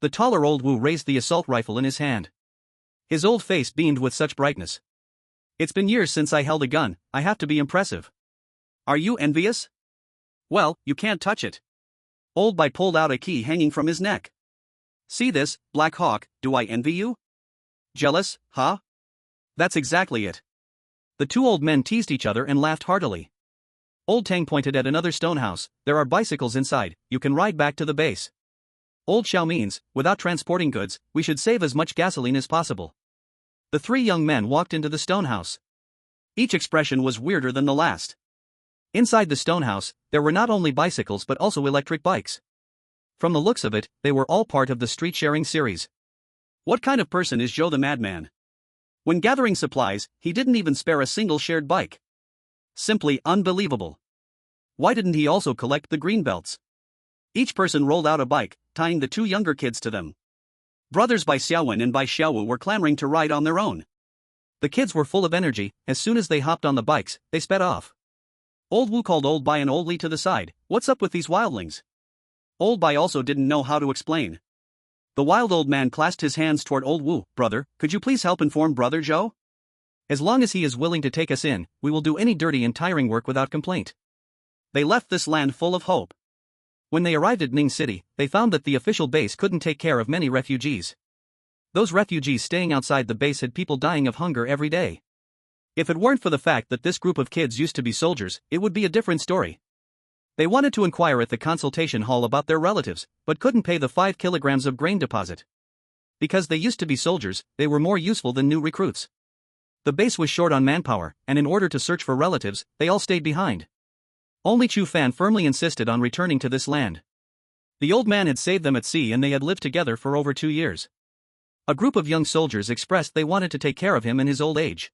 The taller Old Wu raised the assault rifle in his hand. His old face beamed with such brightness. It's been years since I held a gun, I have to be impressive. Are you envious? Well, you can't touch it. Old Bai pulled out a key hanging from his neck. See this, Black Hawk, do I envy you? Jealous, huh? That's exactly it. The 2 old men teased each other and laughed heartily. Old Tang pointed at another stone house. There are bicycles inside, you can ride back to the base. Old Xiao means, without transporting goods, we should save as much gasoline as possible. The 3 young men walked into the stone house. Each expression was weirder than the last. Inside the stone house, there were not only bicycles but also electric bikes. From the looks of it, they were all part of the street sharing series. What kind of person is Joe the Madman? When gathering supplies, he didn't even spare a single shared bike. Simply unbelievable. Why didn't he also collect the green belts? Each person rolled out a bike, tying the 2 younger kids to them. Brothers Bai Xiaowen and Bai Xiaowu were clamoring to ride on their own. The kids were full of energy. As soon as they hopped on the bikes, they sped off. Old Wu called Old Bai and Old Li to the side. What's up with these wildlings? Old Bai also didn't know how to explain. The wild old man clasped his hands toward Old Wu. Brother, could you please help inform Brother Zhou? As long as he is willing to take us in, we will do any dirty and tiring work without complaint. They left this land full of hope. When they arrived at Ning City, they found that the official base couldn't take care of many refugees. Those refugees staying outside the base had people dying of hunger every day. If it weren't for the fact that this group of kids used to be soldiers, it would be a different story. They wanted to inquire at the consultation hall about their relatives, but couldn't pay the 5 kilograms of grain deposit. Because they used to be soldiers, they were more useful than new recruits. The base was short on manpower, and in order to search for relatives, they all stayed behind. Only Chu Fan firmly insisted on returning to this land. The old man had saved them at sea and they had lived together for over 2 years. A group of young soldiers expressed they wanted to take care of him in his old age.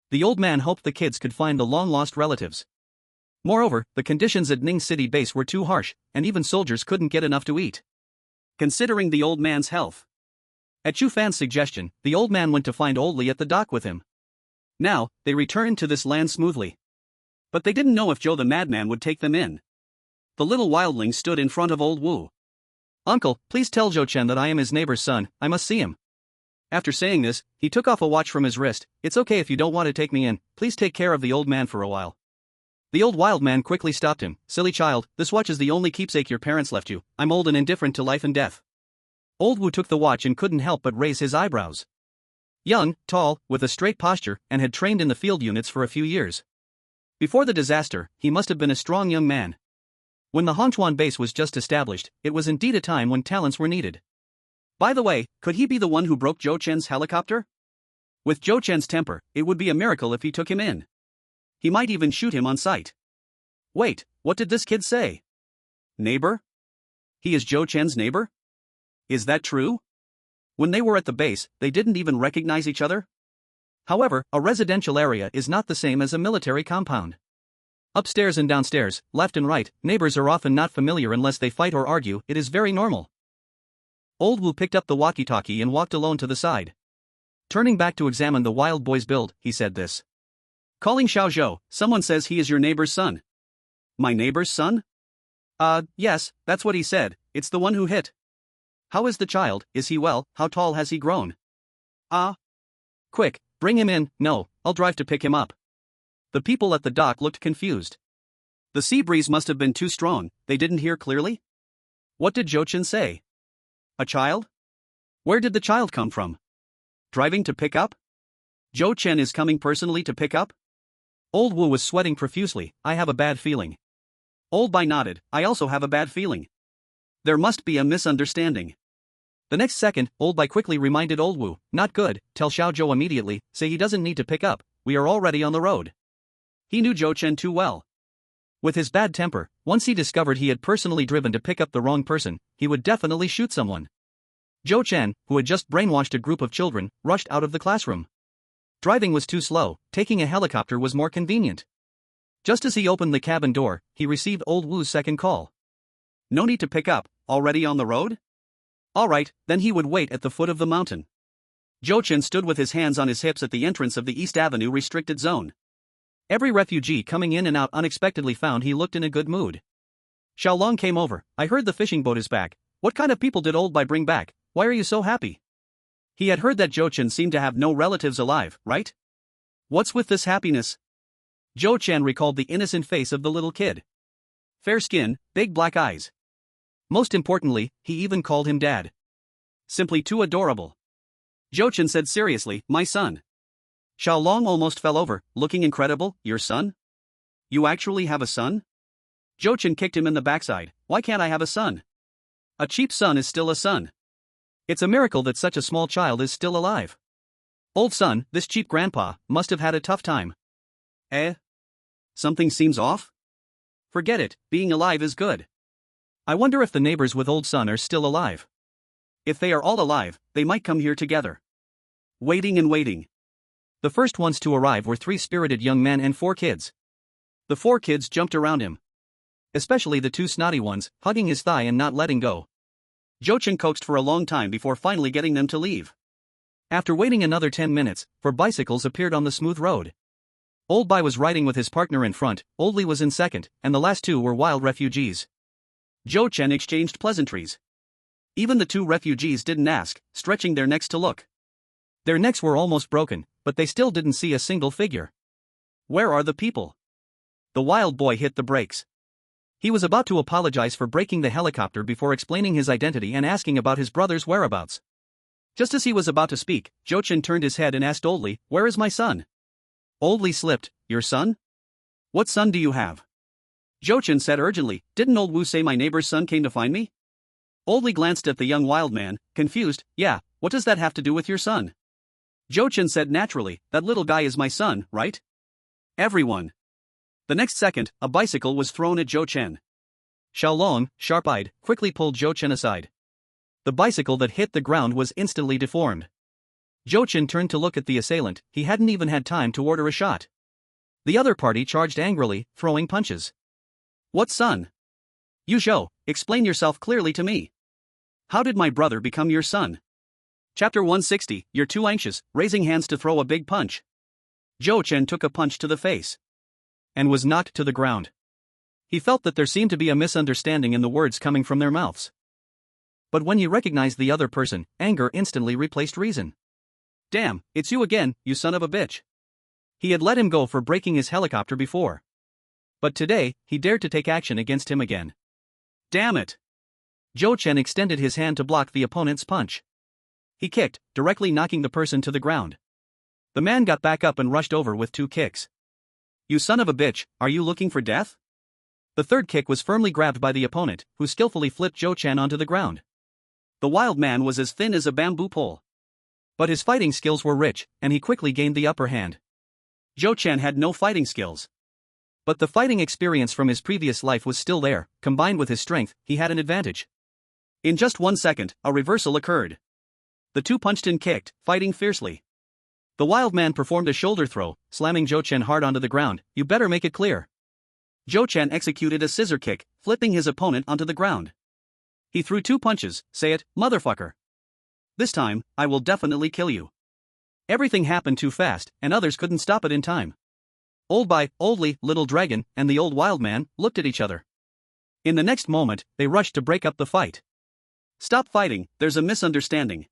The old man hoped the kids could find the long-lost relatives. Moreover, the conditions at Ning City base were too harsh, and even soldiers couldn't get enough to eat. Considering the old man's health. At Chu Fan's suggestion, the old man went to find Old Li at the dock with him. Now, they returned to this land smoothly. But they didn't know if Joe the Madman would take them in. The little wildling stood in front of Old Wu. Uncle, please tell Zhou Chen that I am his neighbor's son, I must see him. After saying this, he took off a watch from his wrist. It's okay if you don't want to take me in, please take care of the old man for a while. The old wild man quickly stopped him. Silly child, this watch is the only keepsake your parents left you. I'm old and indifferent to life and death. Old Wu took the watch and couldn't help but raise his eyebrows. Young, tall, with a straight posture, and had trained in the field units for a few years. Before the disaster, he must have been a strong young man. When the Hongchuan base was just established, it was indeed a time when talents were needed. By the way, could he be the one who broke Zhou Chen's helicopter? With Zhou Chen's temper, it would be a miracle if he took him in. He might even shoot him on sight. Wait, what did this kid say? Neighbor? He is Zhou Chen's neighbor? Is that true? When they were at the base, they didn't even recognize each other? However, a residential area is not the same as a military compound. Upstairs and downstairs, left and right, neighbors are often not familiar unless they fight or argue, it is very normal. Old Wu picked up the walkie-talkie and walked alone to the side. Turning back to examine the wild boy's build, he said this. Calling Xiao Zhou, someone says he is your neighbor's son. My neighbor's son? Yes, that's what he said, it's the one who hit. How is the child, is he well, how tall has he grown? Quick, bring him in, no, I'll drive to pick him up. The people at the dock looked confused. The sea breeze must have been too strong, they didn't hear clearly? What did Zhou Chen say? A child? Where did the child come from? Driving to pick up? Zhou Chen is coming personally to pick up? Old Wu was sweating profusely, I have a bad feeling. Old Bai nodded, I also have a bad feeling. There must be a misunderstanding. The next second, Old Bai quickly reminded Old Wu, not good, tell Xiao Zhou immediately, say he doesn't need to pick up, we are already on the road. He knew Zhou Chen too well. With his bad temper, once he discovered he had personally driven to pick up the wrong person, he would definitely shoot someone. Zhou Chen, who had just brainwashed a group of children, rushed out of the classroom. Driving was too slow, taking a helicopter was more convenient. Just as he opened the cabin door, he received Old Wu's second call. No need to pick up, already on the road? Alright, then he would wait at the foot of the mountain. Zhou Chen stood with his hands on his hips at the entrance of the East Avenue restricted zone. Every refugee coming in and out unexpectedly found he looked in a good mood. Xiaolong came over, I heard the fishing boat is back, what kind of people did Old Bai bring back, why are you so happy? He had heard that Zhou Chen seemed to have no relatives alive, right? What's with this happiness? Zhou Chen recalled the innocent face of the little kid. Fair skin, big black eyes. Most importantly, he even called him dad. Simply too adorable. Zhou Chen said seriously, my son. Xiaolong almost fell over, looking incredible, your son? You actually have a son? Zhou Chen kicked him in the backside, why can't I have a son? A cheap son is still a son. It's a miracle that such a small child is still alive. Old son, this cheap grandpa, must have had a tough time. Something seems off? Forget it, being alive is good. I wonder if the neighbors with old son are still alive. If they are all alive, they might come here together. Waiting and waiting. The first ones to arrive were 3 spirited young men and 4 kids. The 4 kids jumped around him. Especially the 2 snotty ones, hugging his thigh and not letting go. Zhou Chen coaxed for a long time before finally getting them to leave. After waiting another 10 minutes, 4 bicycles appeared on the smooth road. Old Bai was riding with his partner in front, Old Li was in second, and the last 2 were wild refugees. Zhou Chen exchanged pleasantries. Even the 2 refugees didn't ask, stretching their necks to look. Their necks were almost broken, but they still didn't see a single figure. Where are the people? The wild boy hit the brakes. He was about to apologize for breaking the helicopter before explaining his identity and asking about his brother's whereabouts. Just as he was about to speak, Zhou Chen turned his head and asked Old Li, where is my son? Old Li slipped, your son? What son do you have? Zhou Chen said urgently, didn't Old Wu say my neighbor's son came to find me? Old Li glanced at the young wild man, confused, yeah, what does that have to do with your son? Zhou Chen said naturally, that little guy is my son, right? Everyone. The next second, a bicycle was thrown at Zhou Chen. Xiaolong, sharp-eyed, quickly pulled Zhou Chen aside. The bicycle that hit the ground was instantly deformed. Zhou Chen turned to look at the assailant, he hadn't even had time to order a shot. The other party charged angrily, throwing punches. What son? You Zhou, explain yourself clearly to me. How did my brother become your son? Chapter 160, you're too anxious, raising hands to throw a big punch. Zhou Chen took a punch to the face. And was knocked to the ground. He felt that there seemed to be a misunderstanding in the words coming from their mouths. But when he recognized the other person, anger instantly replaced reason. Damn, it's you again, you son of a bitch. He had let him go for breaking his helicopter before. But today, he dared to take action against him again. Damn it! Zhou Chen extended his hand to block the opponent's punch. He kicked, directly knocking the person to the ground. The man got back up and rushed over with 2 kicks. You son of a bitch, are you looking for death? The third kick was firmly grabbed by the opponent, who skillfully flipped Zhou Chen onto the ground. The wild man was as thin as a bamboo pole. But his fighting skills were rich, and he quickly gained the upper hand. Zhou Chen had no fighting skills. But the fighting experience from his previous life was still there, combined with his strength, he had an advantage. In just 1 second, a reversal occurred. The 2 punched and kicked, fighting fiercely. The wild man performed a shoulder throw, slamming Zhou Chen hard onto the ground, you better make it clear. Zhou Chen executed a scissor kick, flipping his opponent onto the ground. He threw 2 punches, say it, motherfucker. This time, I will definitely kill you. Everything happened too fast, and others couldn't stop it in time. Oldly, Little Dragon, and the old wild man looked at each other. In the next moment, they rushed to break up the fight. Stop fighting, there's a misunderstanding.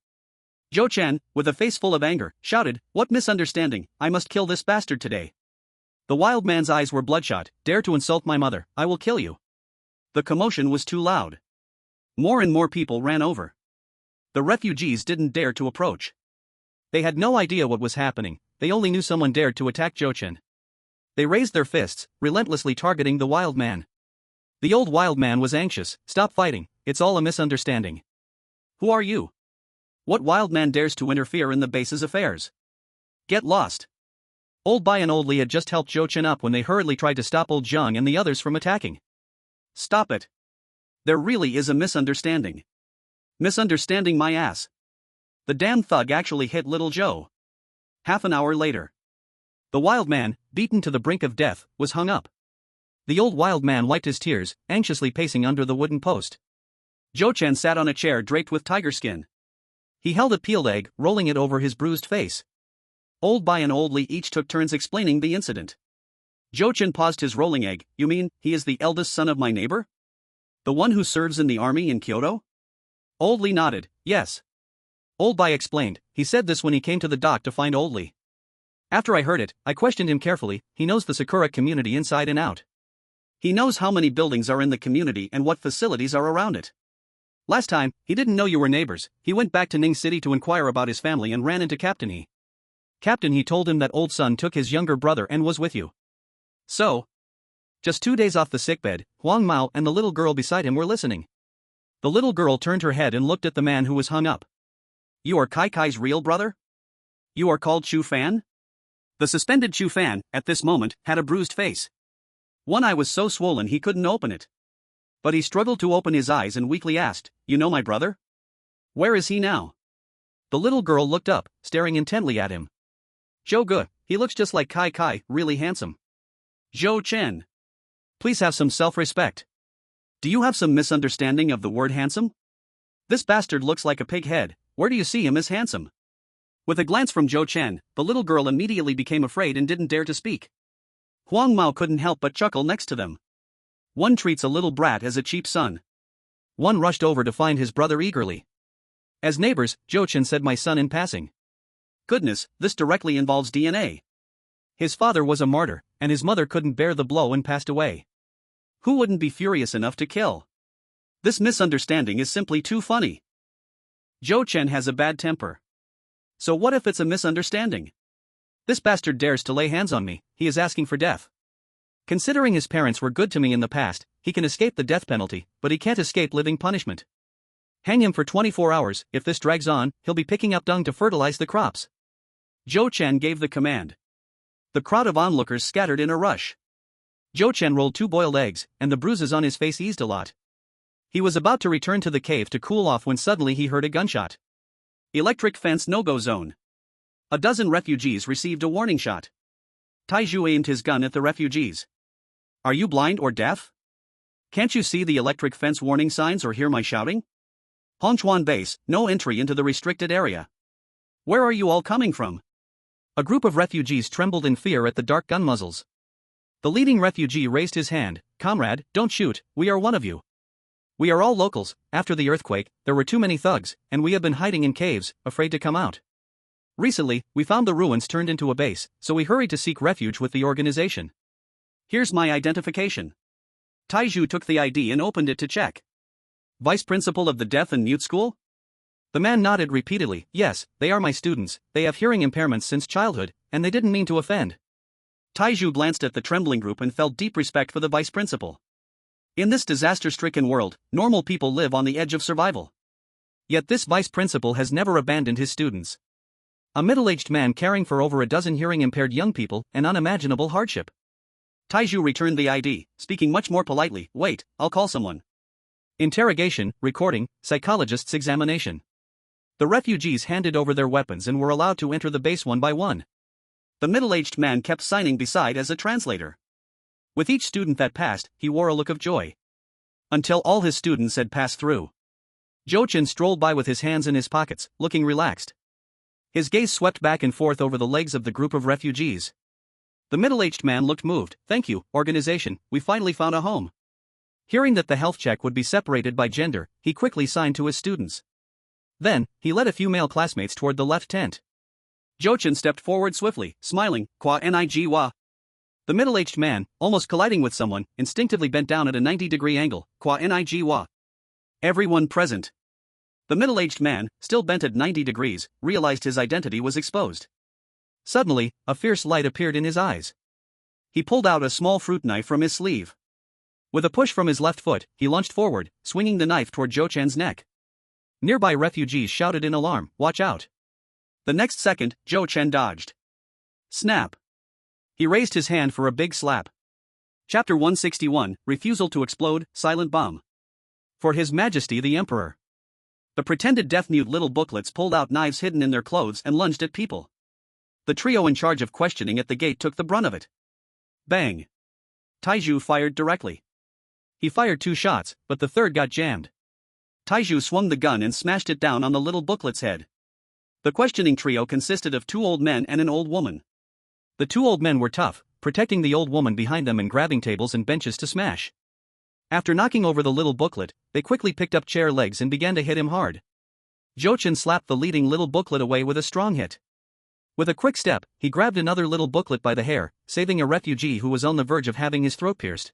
Zhou Chen, with a face full of anger, shouted, "What misunderstanding? I must kill this bastard today." The wild man's eyes were bloodshot. "Dare to insult my mother, I will kill you." The commotion was too loud. More and more people ran over. The refugees didn't dare to approach. They had no idea what was happening, they only knew someone dared to attack Zhou Chen. They raised their fists, relentlessly targeting the wild man. The old wild man was anxious. "Stop fighting, it's all a misunderstanding." "Who are you? What wild man dares to interfere in the base's affairs? Get lost." Old Bai and Old Li had just helped Zhou Chen up when they hurriedly tried to stop Old Zhang and the others from attacking. "Stop it. There really is a misunderstanding." "Misunderstanding my ass. The damn thug actually hit little Zhou." Half an hour later. The wild man, beaten to the brink of death, was hung up. The old wild man wiped his tears, anxiously pacing under the wooden post. Zhou Chen sat on a chair draped with tiger skin. He held a peeled egg, rolling it over his bruised face. Old Bai and Old Li each took turns explaining the incident. Zhou Chen paused his rolling egg. "You mean, he is the eldest son of my neighbor? The one who serves in the army in Kyoto?" Old Li nodded, "Yes." Old Bai explained, "He said this when he came to the dock to find Old Li. After I heard it, I questioned him carefully. He knows the Sakura community inside and out. He knows how many buildings are in the community and what facilities are around it. Last time, he didn't know you were neighbors. He went back to Ning City to inquire about his family and ran into Captain He. Captain He told him that old son took his younger brother and was with you. So, just 2 days off the sickbed, Huang Mao and the little girl beside him were listening. The little girl turned her head and looked at the man who was hung up. You are Kai Kai's real brother? You are called Chu Fan?" The suspended Chu Fan, at this moment, had a bruised face. One eye was so swollen he couldn't open it. But he struggled to open his eyes and weakly asked, "You know my brother? Where is he now?" The little girl looked up, staring intently at him. "Zhou Ge, he looks just like Kai Kai, really handsome." "Zhou Chen. Please have some self-respect. Do you have some misunderstanding of the word handsome? This bastard looks like a pig head, where do you see him as handsome?" With a glance from Zhou Chen, the little girl immediately became afraid and didn't dare to speak. Huang Mao couldn't help but chuckle next to them. One treats a little brat as a cheap son. One rushed over to find his brother eagerly. As neighbors, Zhou Chen said, "My son," in passing. Goodness, this directly involves DNA. His father was a martyr, and his mother couldn't bear the blow and passed away. Who wouldn't be furious enough to kill? This misunderstanding is simply too funny. Zhou Chen has a bad temper. So what if it's a misunderstanding? This bastard dares to lay hands on me, he is asking for death. Considering his parents were good to me in the past, he can escape the death penalty, but he can't escape living punishment. Hang him for 24 hours, if this drags on, he'll be picking up dung to fertilize the crops. Zhou Chen gave the command. The crowd of onlookers scattered in a rush. Zhou Chen rolled 2 boiled eggs, and the bruises on his face eased a lot. He was about to return to the cave to cool off when suddenly he heard a gunshot. Electric fence no-go zone. A dozen refugees received a warning shot. Taizhu aimed his gun at the refugees. Are you blind or deaf? Can't you see the electric fence warning signs or hear my shouting? Hongchuan base, no entry into the restricted area. Where are you all coming from? A group of refugees trembled in fear at the dark gun muzzles. The leading refugee raised his hand. Comrade, don't shoot, we are one of you. We are all locals. After the earthquake, there were too many thugs, and we have been hiding in caves, afraid to come out. Recently, we found the ruins turned into a base, so we hurried to seek refuge with the organization. Here's my identification. Taizhu took the ID and opened it to check. Vice Principal of the Deaf and Mute School? The man nodded repeatedly. Yes, they are my students, they have hearing impairments since childhood, and they didn't mean to offend. Taizhu glanced at the trembling group and felt deep respect for the vice principal. In this disaster-stricken world, normal people live on the edge of survival. Yet this vice principal has never abandoned his students. A middle-aged man caring for over a dozen hearing-impaired young people, an unimaginable hardship. Taizhu returned the ID, speaking much more politely. Wait, I'll call someone. Interrogation, recording, psychologist's examination. The refugees handed over their weapons and were allowed to enter the base one by one. The middle-aged man kept signing beside as a translator. With each student that passed, he wore a look of joy. Until all his students had passed through. Zhou Chen strolled by with his hands in his pockets, looking relaxed. His gaze swept back and forth over the legs of the group of refugees. The middle-aged man looked moved. "Thank you, organization, we finally found a home." Hearing that the health check would be separated by gender, he quickly signed to his students. Then, he led a few male classmates toward the left tent. Zhou Chen stepped forward swiftly, smiling, "Qua Nig wa." The middle-aged man, almost colliding with someone, instinctively bent down at a 90-degree angle, "Qua Nig wa." Everyone present. The middle-aged man, still bent at 90 degrees, realized his identity was exposed. Suddenly, a fierce light appeared in his eyes. He pulled out a small fruit knife from his sleeve. With a push from his left foot, he lunged forward, swinging the knife toward Zhou Chen's neck. Nearby refugees shouted in alarm, "Watch out." The next second, Zhou Chen dodged. Snap. He raised his hand for a big slap. Chapter 161, Refusal to Explode, Silent Bomb. For His Majesty the Emperor. The pretended deaf-mute little booklets pulled out knives hidden in their clothes and lunged at people. The trio in charge of questioning at the gate took the brunt of it. Bang. Taizhu fired directly. He fired 2 shots, but the third got jammed. Taizhu swung the gun and smashed it down on the little booklet's head. The questioning trio consisted of 2 old men and an old woman. The 2 old men were tough, protecting the old woman behind them and grabbing tables and benches to smash. After knocking over the little booklet, they quickly picked up chair legs and began to hit him hard. Zhou Chen slapped the leading little booklet away with a strong hit. With a quick step, he grabbed another little booklet by the hair, saving a refugee who was on the verge of having his throat pierced.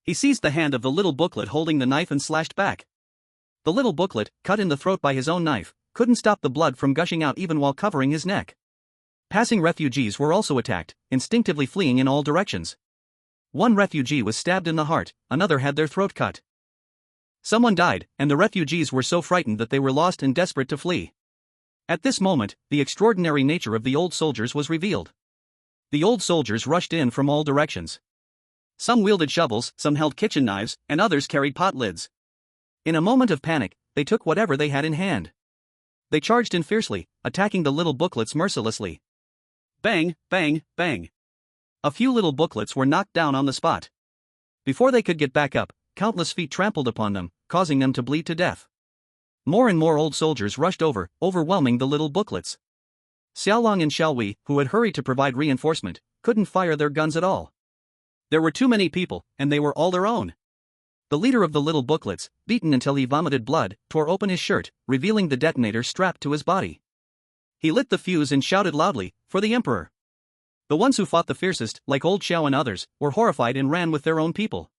He seized the hand of the little booklet holding the knife and slashed back. The little booklet, cut in the throat by his own knife, couldn't stop the blood from gushing out even while covering his neck. Passing refugees were also attacked, instinctively fleeing in all directions. One refugee was stabbed in the heart, another had their throat cut. Someone died, and the refugees were so frightened that they were lost and desperate to flee. At this moment, the extraordinary nature of the old soldiers was revealed. The old soldiers rushed in from all directions. Some wielded shovels, some held kitchen knives, and others carried pot lids. In a moment of panic, they took whatever they had in hand. They charged in fiercely, attacking the little booklets mercilessly. Bang, bang, bang. A few little booklets were knocked down on the spot. Before they could get back up, countless feet trampled upon them, causing them to bleed to death. More and more old soldiers rushed over, overwhelming the little booklets. Xiaolong and Xiaowei, who had hurried to provide reinforcement, couldn't fire their guns at all. There were too many people, and they were all their own. The leader of the little booklets, beaten until he vomited blood, tore open his shirt, revealing the detonator strapped to his body. He lit the fuse and shouted loudly, "For the Emperor!" The ones who fought the fiercest, like Old Xiao and others, were horrified and ran with their own people.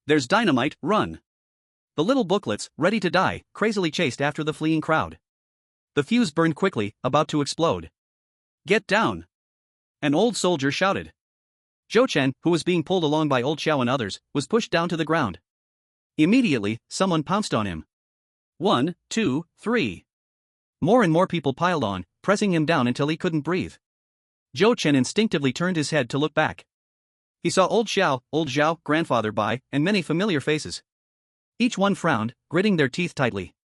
"There's dynamite, run!" The little booklets, ready to die, crazily chased after the fleeing crowd. The fuse burned quickly, about to explode. "Get down!" An old soldier shouted. Zhou Chen, who was being pulled along by Old Xiao and others, was pushed down to the ground. Immediately, someone pounced on him. 1, 2, 3. More and more people piled on, pressing him down until he couldn't breathe. Zhou Chen instinctively turned his head to look back. He saw Old Zhao, grandfather Bai, and many familiar faces. Each one frowned, gritting their teeth tightly.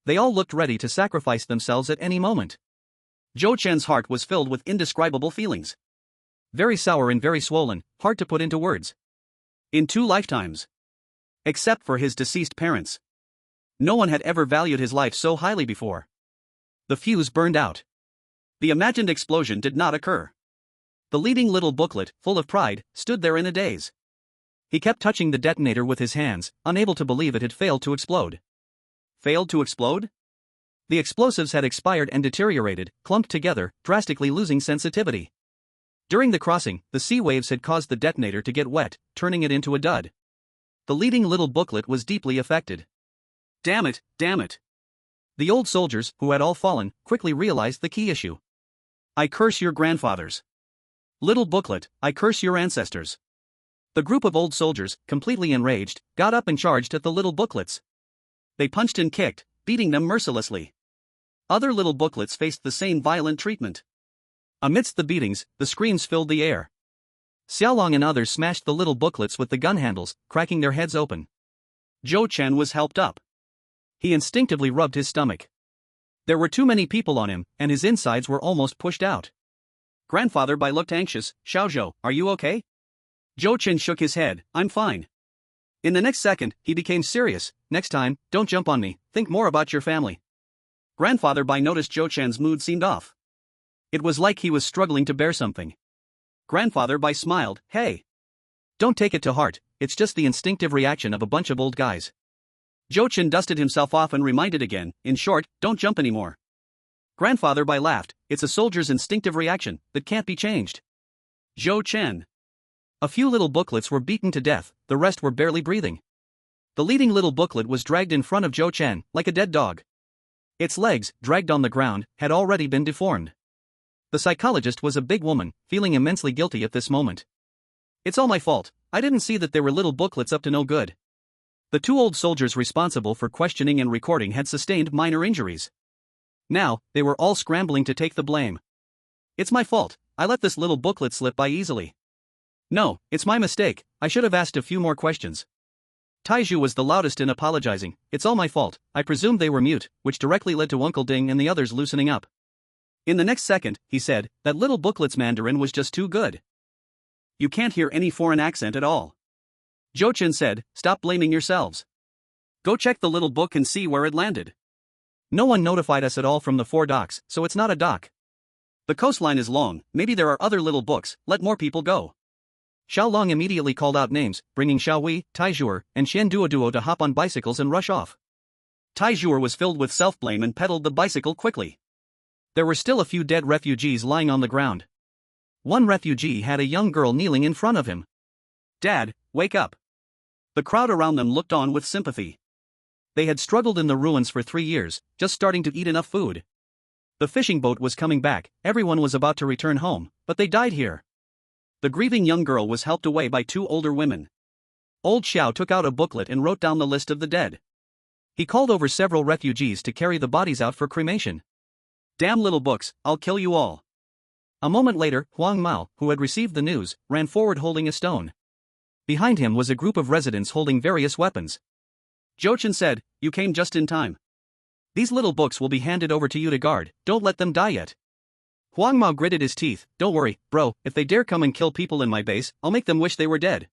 They all looked ready to sacrifice themselves at any moment. Zhou Chen's heart was filled with indescribable feelings. Very sour and very swollen, hard to put into words. In 2 lifetimes. Except for his deceased parents. No one had ever valued his life so highly before. The fuse burned out. The imagined explosion did not occur. The leading little booklet, full of pride, stood there in a daze. He kept touching the detonator with his hands, unable to believe it had failed to explode. Failed to explode? The explosives had expired and deteriorated, clumped together, drastically losing sensitivity. During the crossing, the sea waves had caused the detonator to get wet, turning it into a dud. The leading little booklet was deeply affected. Damn it, damn it. The old soldiers, who had all fallen, quickly realized the key issue. I curse your grandfathers. Little booklet, I curse your ancestors. The group of old soldiers, completely enraged, got up and charged at the little booklets. They punched and kicked, beating them mercilessly. Other little booklets faced the same violent treatment. Amidst the beatings, the screams filled the air. Xiaolong and others smashed the little booklets with the gun handles, cracking their heads open. Zhou Chen was helped up. He instinctively rubbed his stomach. There were too many people on him, and his insides were almost pushed out. Grandfather Bai looked anxious. Xiaozhou, are you okay? Zhou Chen shook his head. I'm fine. In the next second, he became serious. Next time, don't jump on me, think more about your family. Grandfather Bai noticed Zhou Chen's mood seemed off. It was like he was struggling to bear something. Grandfather Bai smiled. Hey. Don't take it to heart, it's just the instinctive reaction of a bunch of old guys. Zhou Chen dusted himself off and reminded again, in short, don't jump anymore. Grandfather Bai laughed. It's a soldier's instinctive reaction that can't be changed. Zhou Chen. A few little booklets were beaten to death, the rest were barely breathing. The leading little booklet was dragged in front of Zhou Chen, like a dead dog. Its legs, dragged on the ground, had already been deformed. The psychologist was a big woman, feeling immensely guilty at this moment. It's all my fault, I didn't see that there were little booklets up to no good. The two old soldiers responsible for questioning and recording had sustained minor injuries. Now, they were all scrambling to take the blame. It's my fault, I let this little booklet slip by easily. No, it's my mistake, I should have asked a few more questions. Taizhu was the loudest in apologizing. It's all my fault, I presumed they were mute, which directly led to Uncle Ding and the others loosening up. In the next second, he said, that little booklet's Mandarin was just too good. You can't hear any foreign accent at all. Zhou Chen said, stop blaming yourselves. Go check the little book and see where it landed. No one notified us at all from the 4 docks, so it's not a dock. The coastline is long, maybe there are other little books, let more people go. Xiao Long immediately called out names, bringing Xiao Wei, Taizhuer, and Xian Duoduo to hop on bicycles and rush off. Taizhuer was filled with self-blame and pedaled the bicycle quickly. There were still a few dead refugees lying on the ground. One refugee had a young girl kneeling in front of him. Dad, wake up. The crowd around them looked on with sympathy. They had struggled in the ruins for 3 years, just starting to eat enough food. The fishing boat was coming back, everyone was about to return home, but they died here. The grieving young girl was helped away by 2 older women. Old Xiao took out a booklet and wrote down the list of the dead. He called over several refugees to carry the bodies out for cremation. Damn little books, I'll kill you all. A moment later, Huang Mao, who had received the news, ran forward holding a stone. Behind him was a group of residents holding various weapons. Zhou Chen said, you came just in time. These little books will be handed over to you to guard, don't let them die yet. Huang Mao gritted his teeth, don't worry, bro, if they dare come and kill people in my base, I'll make them wish they were dead.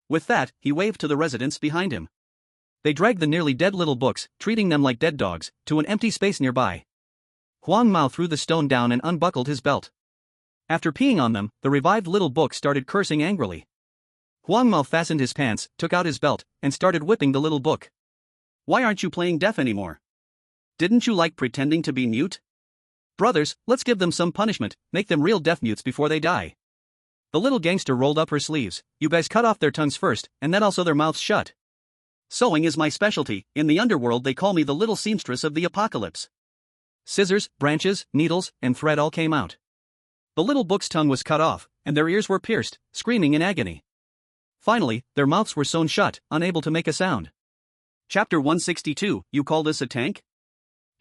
With that, he waved to the residents behind him. They dragged the nearly dead little books, treating them like dead dogs, to an empty space nearby. Huang Mao threw the stone down and unbuckled his belt. After peeing on them, the revived little book started cursing angrily. Huang Mao fastened his pants, took out his belt, and started whipping the little book. Why aren't you playing deaf anymore? Didn't you like pretending to be mute? Brothers, let's give them some punishment, make them real deaf mutes before they die. The little gangster rolled up her sleeves. You guys cut off their tongues first, and then also their mouths shut. Sewing is my specialty, in the underworld they call me the little seamstress of the apocalypse. Scissors, branches, needles, and thread all came out. The little book's tongue was cut off, and their ears were pierced, screaming in agony. Finally, their mouths were sewn shut, unable to make a sound. Chapter 162, You Call This a Tank?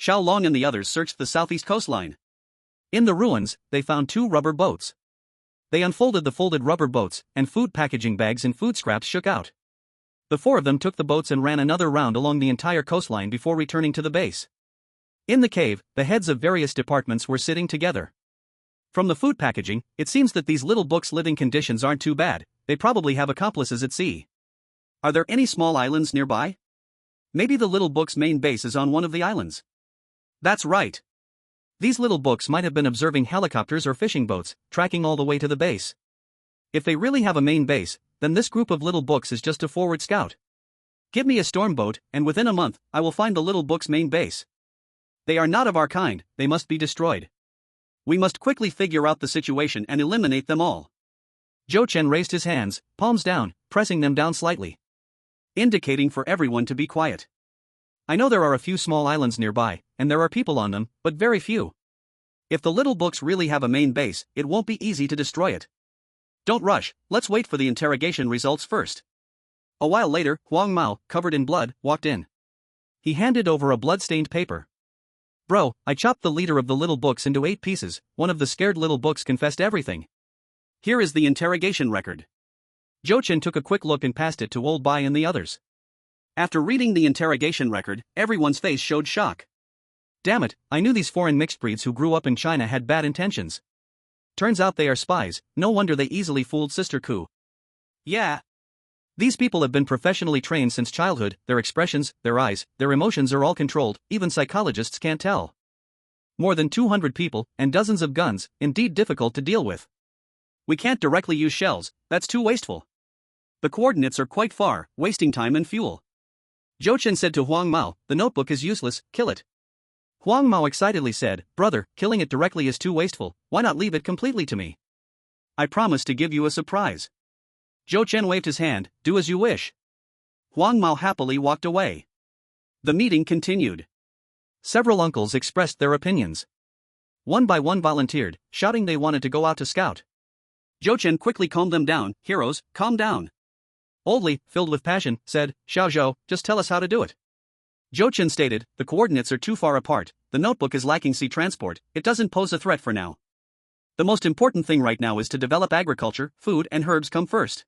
Xiao Long and the others searched the southeast coastline. In the ruins, they found 2 rubber boats. They unfolded the folded rubber boats, and food packaging bags and food scraps shook out. The 4 of them took the boats and ran another round along the entire coastline before returning to the base. In the cave, the heads of various departments were sitting together. From the food packaging, it seems that these little books' living conditions aren't too bad, they probably have accomplices at sea. Are there any small islands nearby? Maybe the little book's main base is on one of the islands. That's right. These little books might have been observing helicopters or fishing boats, tracking all the way to the base. If they really have a main base, then this group of little books is just a forward scout. Give me a storm boat, and within a month, I will find the little book's main base. They are not of our kind, they must be destroyed. We must quickly figure out the situation and eliminate them all. Zhou Chen raised his hands, palms down, pressing them down slightly, indicating for everyone to be quiet. I know there are a few small islands nearby, and there are people on them, but very few. If the little books really have a main base, it won't be easy to destroy it. Don't rush, let's wait for the interrogation results first. A while later, Huang Mao, covered in blood, walked in. He handed over a blood-stained paper. Bro, I chopped the leader of the little books into 8 pieces, one of the scared little books confessed everything. Here is the interrogation record. Zhou Chen took a quick look and passed it to Old Bai and the others. After reading the interrogation record, everyone's face showed shock. Damn it, I knew these foreign mixed breeds who grew up in China had bad intentions. Turns out they are spies, no wonder they easily fooled Sister Ku. Yeah. These people have been professionally trained since childhood, their expressions, their eyes, their emotions are all controlled, even psychologists can't tell. More than 200 people, and dozens of guns, indeed difficult to deal with. We can't directly use shells, that's too wasteful. The coordinates are quite far, wasting time and fuel. Zhou Chen said to Huang Mao, the notebook is useless, kill it. Huang Mao excitedly said, brother, killing it directly is too wasteful, why not leave it completely to me? I promise to give you a surprise. Zhou Chen waved his hand, do as you wish. Huang Mao happily walked away. The meeting continued. Several uncles expressed their opinions. One by one volunteered, shouting they wanted to go out to scout. Zhou Chen quickly calmed them down, heroes, calm down. Oldly, filled with passion, said, Xiao Zhou, just tell us how to do it. Zhou Chen stated, the coordinates are too far apart, the notebook is lacking sea transport, it doesn't pose a threat for now. The most important thing right now is to develop agriculture, food and herbs come first.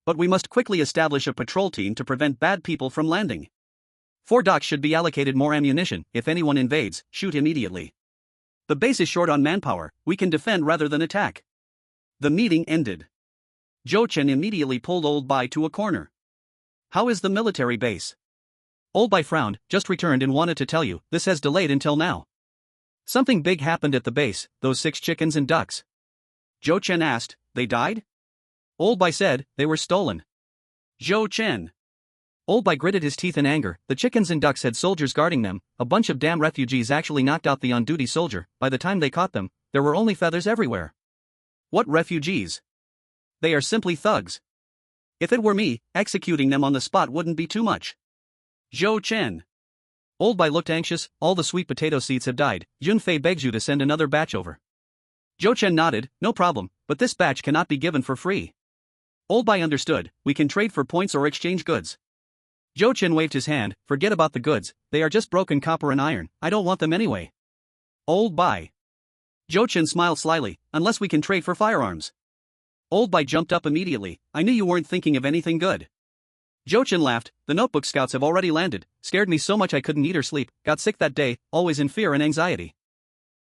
But we must quickly establish a patrol team to prevent bad people from landing. 4 docks should be allocated more ammunition, if anyone invades, shoot immediately. The base is short on manpower, we can defend rather than attack. The meeting ended. Zhou Chen immediately pulled Old Bai to a corner. How is the military base? Old Bai frowned, just returned and wanted to tell you, this has delayed until now. Something big happened at the base, those 6 chickens and ducks. Zhou Chen asked, they died? Old Bai said, they were stolen. Zhou Chen. Old Bai gritted his teeth in anger, the chickens and ducks had soldiers guarding them, a bunch of damn refugees actually knocked out the on-duty soldier, by the time they caught them, there were only feathers everywhere. What refugees? They are simply thugs. If it were me, executing them on the spot wouldn't be too much. Zhou Chen. Old Bai looked anxious, all the sweet potato seeds have died, Junfei begs you to send another batch over. Zhou Chen nodded, no problem, but this batch cannot be given for free. Old Bai understood, we can trade for points or exchange goods. Zhou Chen waved his hand, forget about the goods, they are just broken copper and iron, I don't want them anyway. Old Bai. Zhou Chen smiled slyly, unless we can trade for firearms. Old Bai jumped up immediately, I knew you weren't thinking of anything good. Zhou Chen laughed, the notebook scouts have already landed, scared me so much I couldn't eat or sleep, got sick that day, always in fear and anxiety.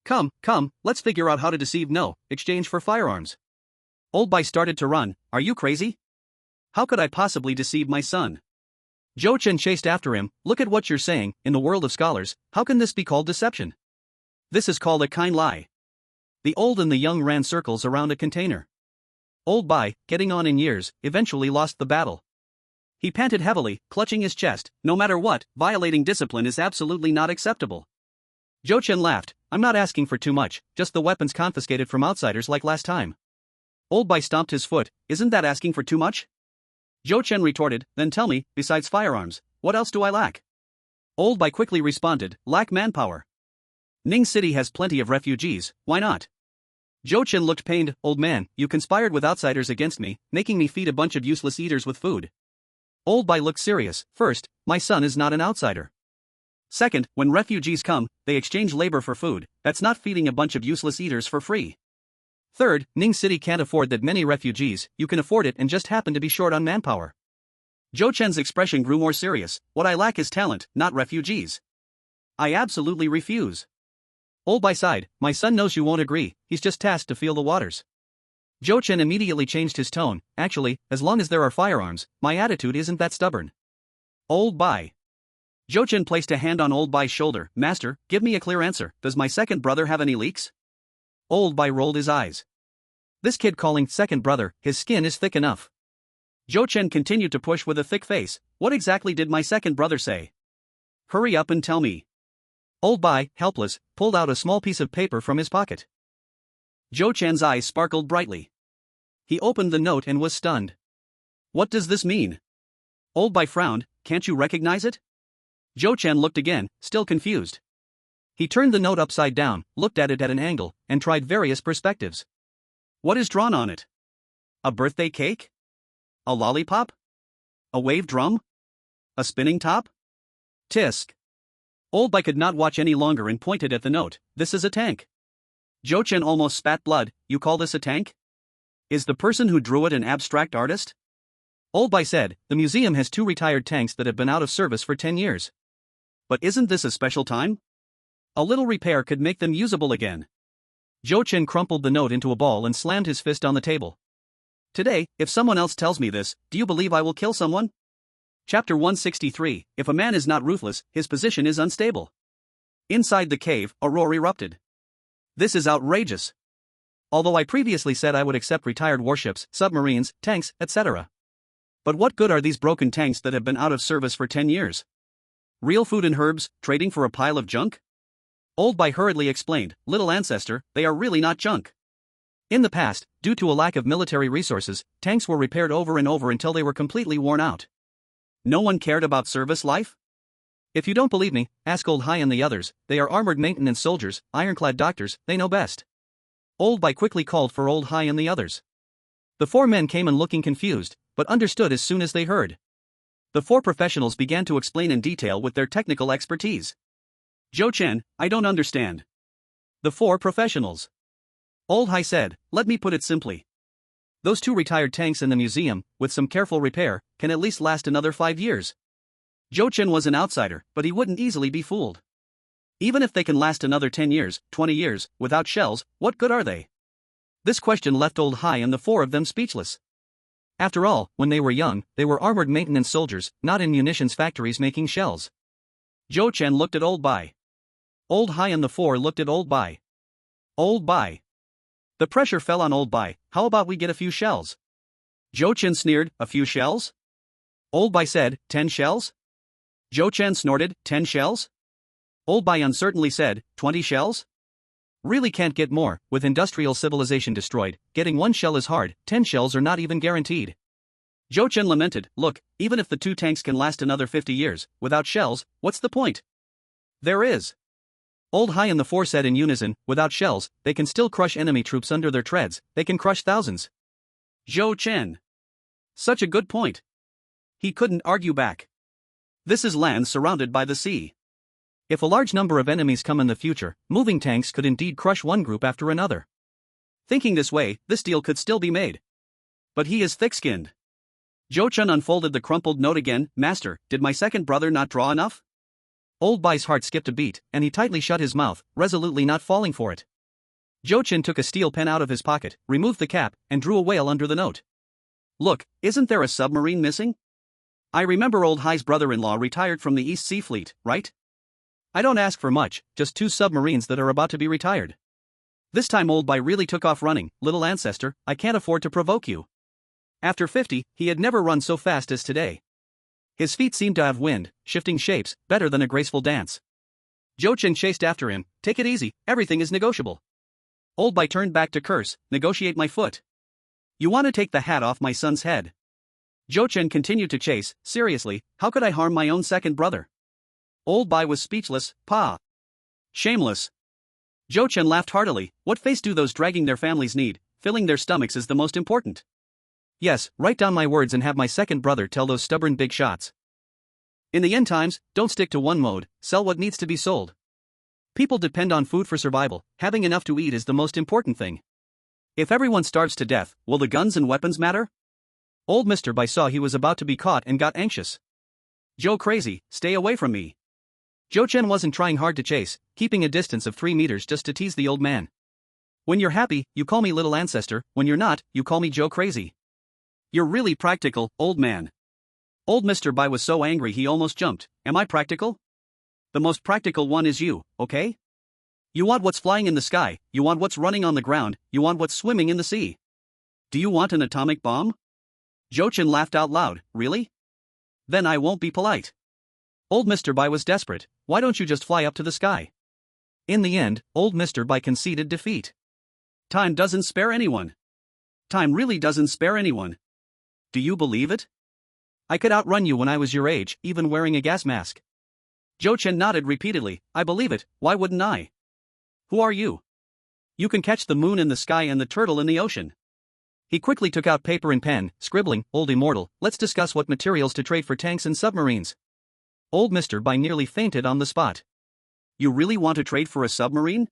Come, let's figure out how to deceive exchange for firearms. Old Bai started to run, are you crazy? How could I possibly deceive my son? Zhou Chen chased after him, look at what you're saying, in the world of scholars, how can this be called deception? This is called a kind lie. The old and the young ran circles around a container. Old Bai, getting on in years, eventually lost the battle. He panted heavily, clutching his chest, no matter what, violating discipline is absolutely not acceptable. Zhou Chen laughed, I'm not asking for too much, just the weapons confiscated from outsiders like last time. Old Bai stomped his foot, isn't that asking for too much? Zhou Chen retorted, then tell me, besides firearms, what else do I lack? Old Bai quickly responded, lack manpower. Ning City has plenty of refugees, why not? Zhou Chen looked pained, old man, you conspired with outsiders against me, making me feed a bunch of useless eaters with food. Old Bai looked serious, first, my son is not an outsider. Second, when refugees come, they exchange labor for food, that's not feeding a bunch of useless eaters for free. Third, Ning City can't afford that many refugees, you can afford it and just happen to be short on manpower. Zhou Chen's expression grew more serious, what I lack is talent, not refugees. I absolutely refuse. Old Bai sighed, my son knows you won't agree, he's just tasked to feel the waters. Zhou Chen immediately changed his tone, actually, as long as there are firearms, my attitude isn't that stubborn. Old Bai. Zhou Chen placed a hand on Old Bai's shoulder, master, give me a clear answer, does my second brother have any leaks? Old Bai rolled his eyes. This kid calling second brother, his skin is thick enough. Zhou Chen continued to push with a thick face, what exactly did my second brother say? Hurry up and tell me. Old Bai, helpless, pulled out a small piece of paper from his pocket. Zhou Chen's eyes sparkled brightly. He opened the note and was stunned. What does this mean? Old Bai frowned, can't you recognize it? Zhou Chen looked again, still confused. He turned the note upside down, looked at it at an angle, and tried various perspectives. What is drawn on it? A birthday cake? A lollipop? A wave drum? A spinning top? Tisk. Old Bai could not watch any longer and pointed at the note, this is a tank. Zhou Chen almost spat blood, you call this a tank? Is the person who drew it an abstract artist? Old Bai said, the museum has 2 retired tanks that have been out of service for 10 years. But isn't this a special time? A little repair could make them usable again. Zhou Chen crumpled the note into a ball and slammed his fist on the table. Today, if someone else tells me this, do you believe I will kill someone? Chapter 163, If a man is not ruthless, his position is unstable. Inside the cave, a roar erupted. This is outrageous. Although I previously said I would accept retired warships, submarines, tanks, etc. But what good are these broken tanks that have been out of service for 10 years? Real food and herbs, trading for a pile of junk? Old Bai hurriedly explained, little ancestor, they are really not junk. In the past, due to a lack of military resources, tanks were repaired over and over until they were completely worn out. No one cared about service life? If you don't believe me, ask Old Hai and the others, they are armored maintenance soldiers, ironclad doctors, they know best. Old Bai quickly called for Old Hai and the others. The four men came in looking confused, but understood as soon as they heard. The four professionals began to explain in detail with their technical expertise. Zhou Chen, I don't understand. The four professionals. Old Hai said, let me put it simply. Those two retired tanks in the museum, with some careful repair, can at least last another 5 years. Zhou Chen was an outsider, but he wouldn't easily be fooled. Even if they can last another 10 years, 20 years, without shells, what good are they? This question left Old Hai and the four of them speechless. After all, when they were young, they were armored maintenance soldiers, not in munitions factories making shells. Zhou Chen looked at Old Bai. Old Hai and the four looked at Old Bai. Old Bai. The pressure fell on Old Bai, how about we get a few shells? Zhou Chen sneered, a few shells? Old Bai said, 10 shells? Zhou Chen snorted, 10 shells? Old Bai uncertainly said, 20 shells? Really can't get more, with industrial civilization destroyed, getting 1 shell is hard, 10 shells are not even guaranteed. Zhou Chen lamented, look, even if the 2 tanks can last another 50 years, without shells, what's the point? There is. Old Hai and the four said in unison, without shells, they can still crush enemy troops under their treads, they can crush thousands. Zhou Chen. Such a good point. He couldn't argue back. This is land surrounded by the sea. If a large number of enemies come in the future, moving tanks could indeed crush one group after another. Thinking this way, this deal could still be made. But he is thick-skinned. Zhou Chen unfolded the crumpled note again, Master, did my second brother not draw enough? Old Bai's heart skipped a beat, and he tightly shut his mouth, resolutely not falling for it. Zhou Chen took a steel pen out of his pocket, removed the cap, and drew a whale under the note. Look, isn't there a submarine missing? I remember Old Hai's brother-in-law retired from the East Sea Fleet, right? I don't ask for much, just 2 submarines that are about to be retired. This time Old Bai really took off running, little ancestor, I can't afford to provoke you. After 50, he had never run so fast as today. His feet seemed to have wind, shifting shapes, better than a graceful dance. Zhou Chen chased after him, take it easy, everything is negotiable. Old Bai turned back to curse, negotiate my foot. You want to take the hat off my son's head. Zhou Chen continued to chase, seriously, how could I harm my own second brother? Old Bai was speechless, pa. Shameless. Zhou Chen laughed heartily, what face do those dragging their families need, filling their stomachs is the most important. Yes, write down my words and have my second brother tell those stubborn big shots. In the end times, don't stick to one mode, sell what needs to be sold. People depend on food for survival, having enough to eat is the most important thing. If everyone starves to death, will the guns and weapons matter? Old Mr. Bai saw he was about to be caught and got anxious. Joe crazy, stay away from me. Zhou Chen wasn't trying hard to chase, keeping a distance of 3 meters just to tease the old man. When you're happy, you call me little ancestor, when you're not, you call me Joe crazy. You're really practical, old man. Old Mr. Bai was so angry he almost jumped, am I practical? The most practical one is you, okay? You want what's flying in the sky, you want what's running on the ground, you want what's swimming in the sea. Do you want an atomic bomb? Zhou Chen laughed out loud, really? Then I won't be polite. Old Mr. Bai was desperate, why don't you just fly up to the sky? In the end, old Mr. Bai conceded defeat. Time doesn't spare anyone. Time really doesn't spare anyone. Do you believe it? I could outrun you when I was your age, even wearing a gas mask. Zhou Chen nodded repeatedly, I believe it, why wouldn't I? Who are you? You can catch the moon in the sky and the turtle in the ocean. He quickly took out paper and pen, scribbling, old immortal, let's discuss what materials to trade for tanks and submarines. Old Mr. Bai nearly fainted on the spot. You really want to trade for a submarine?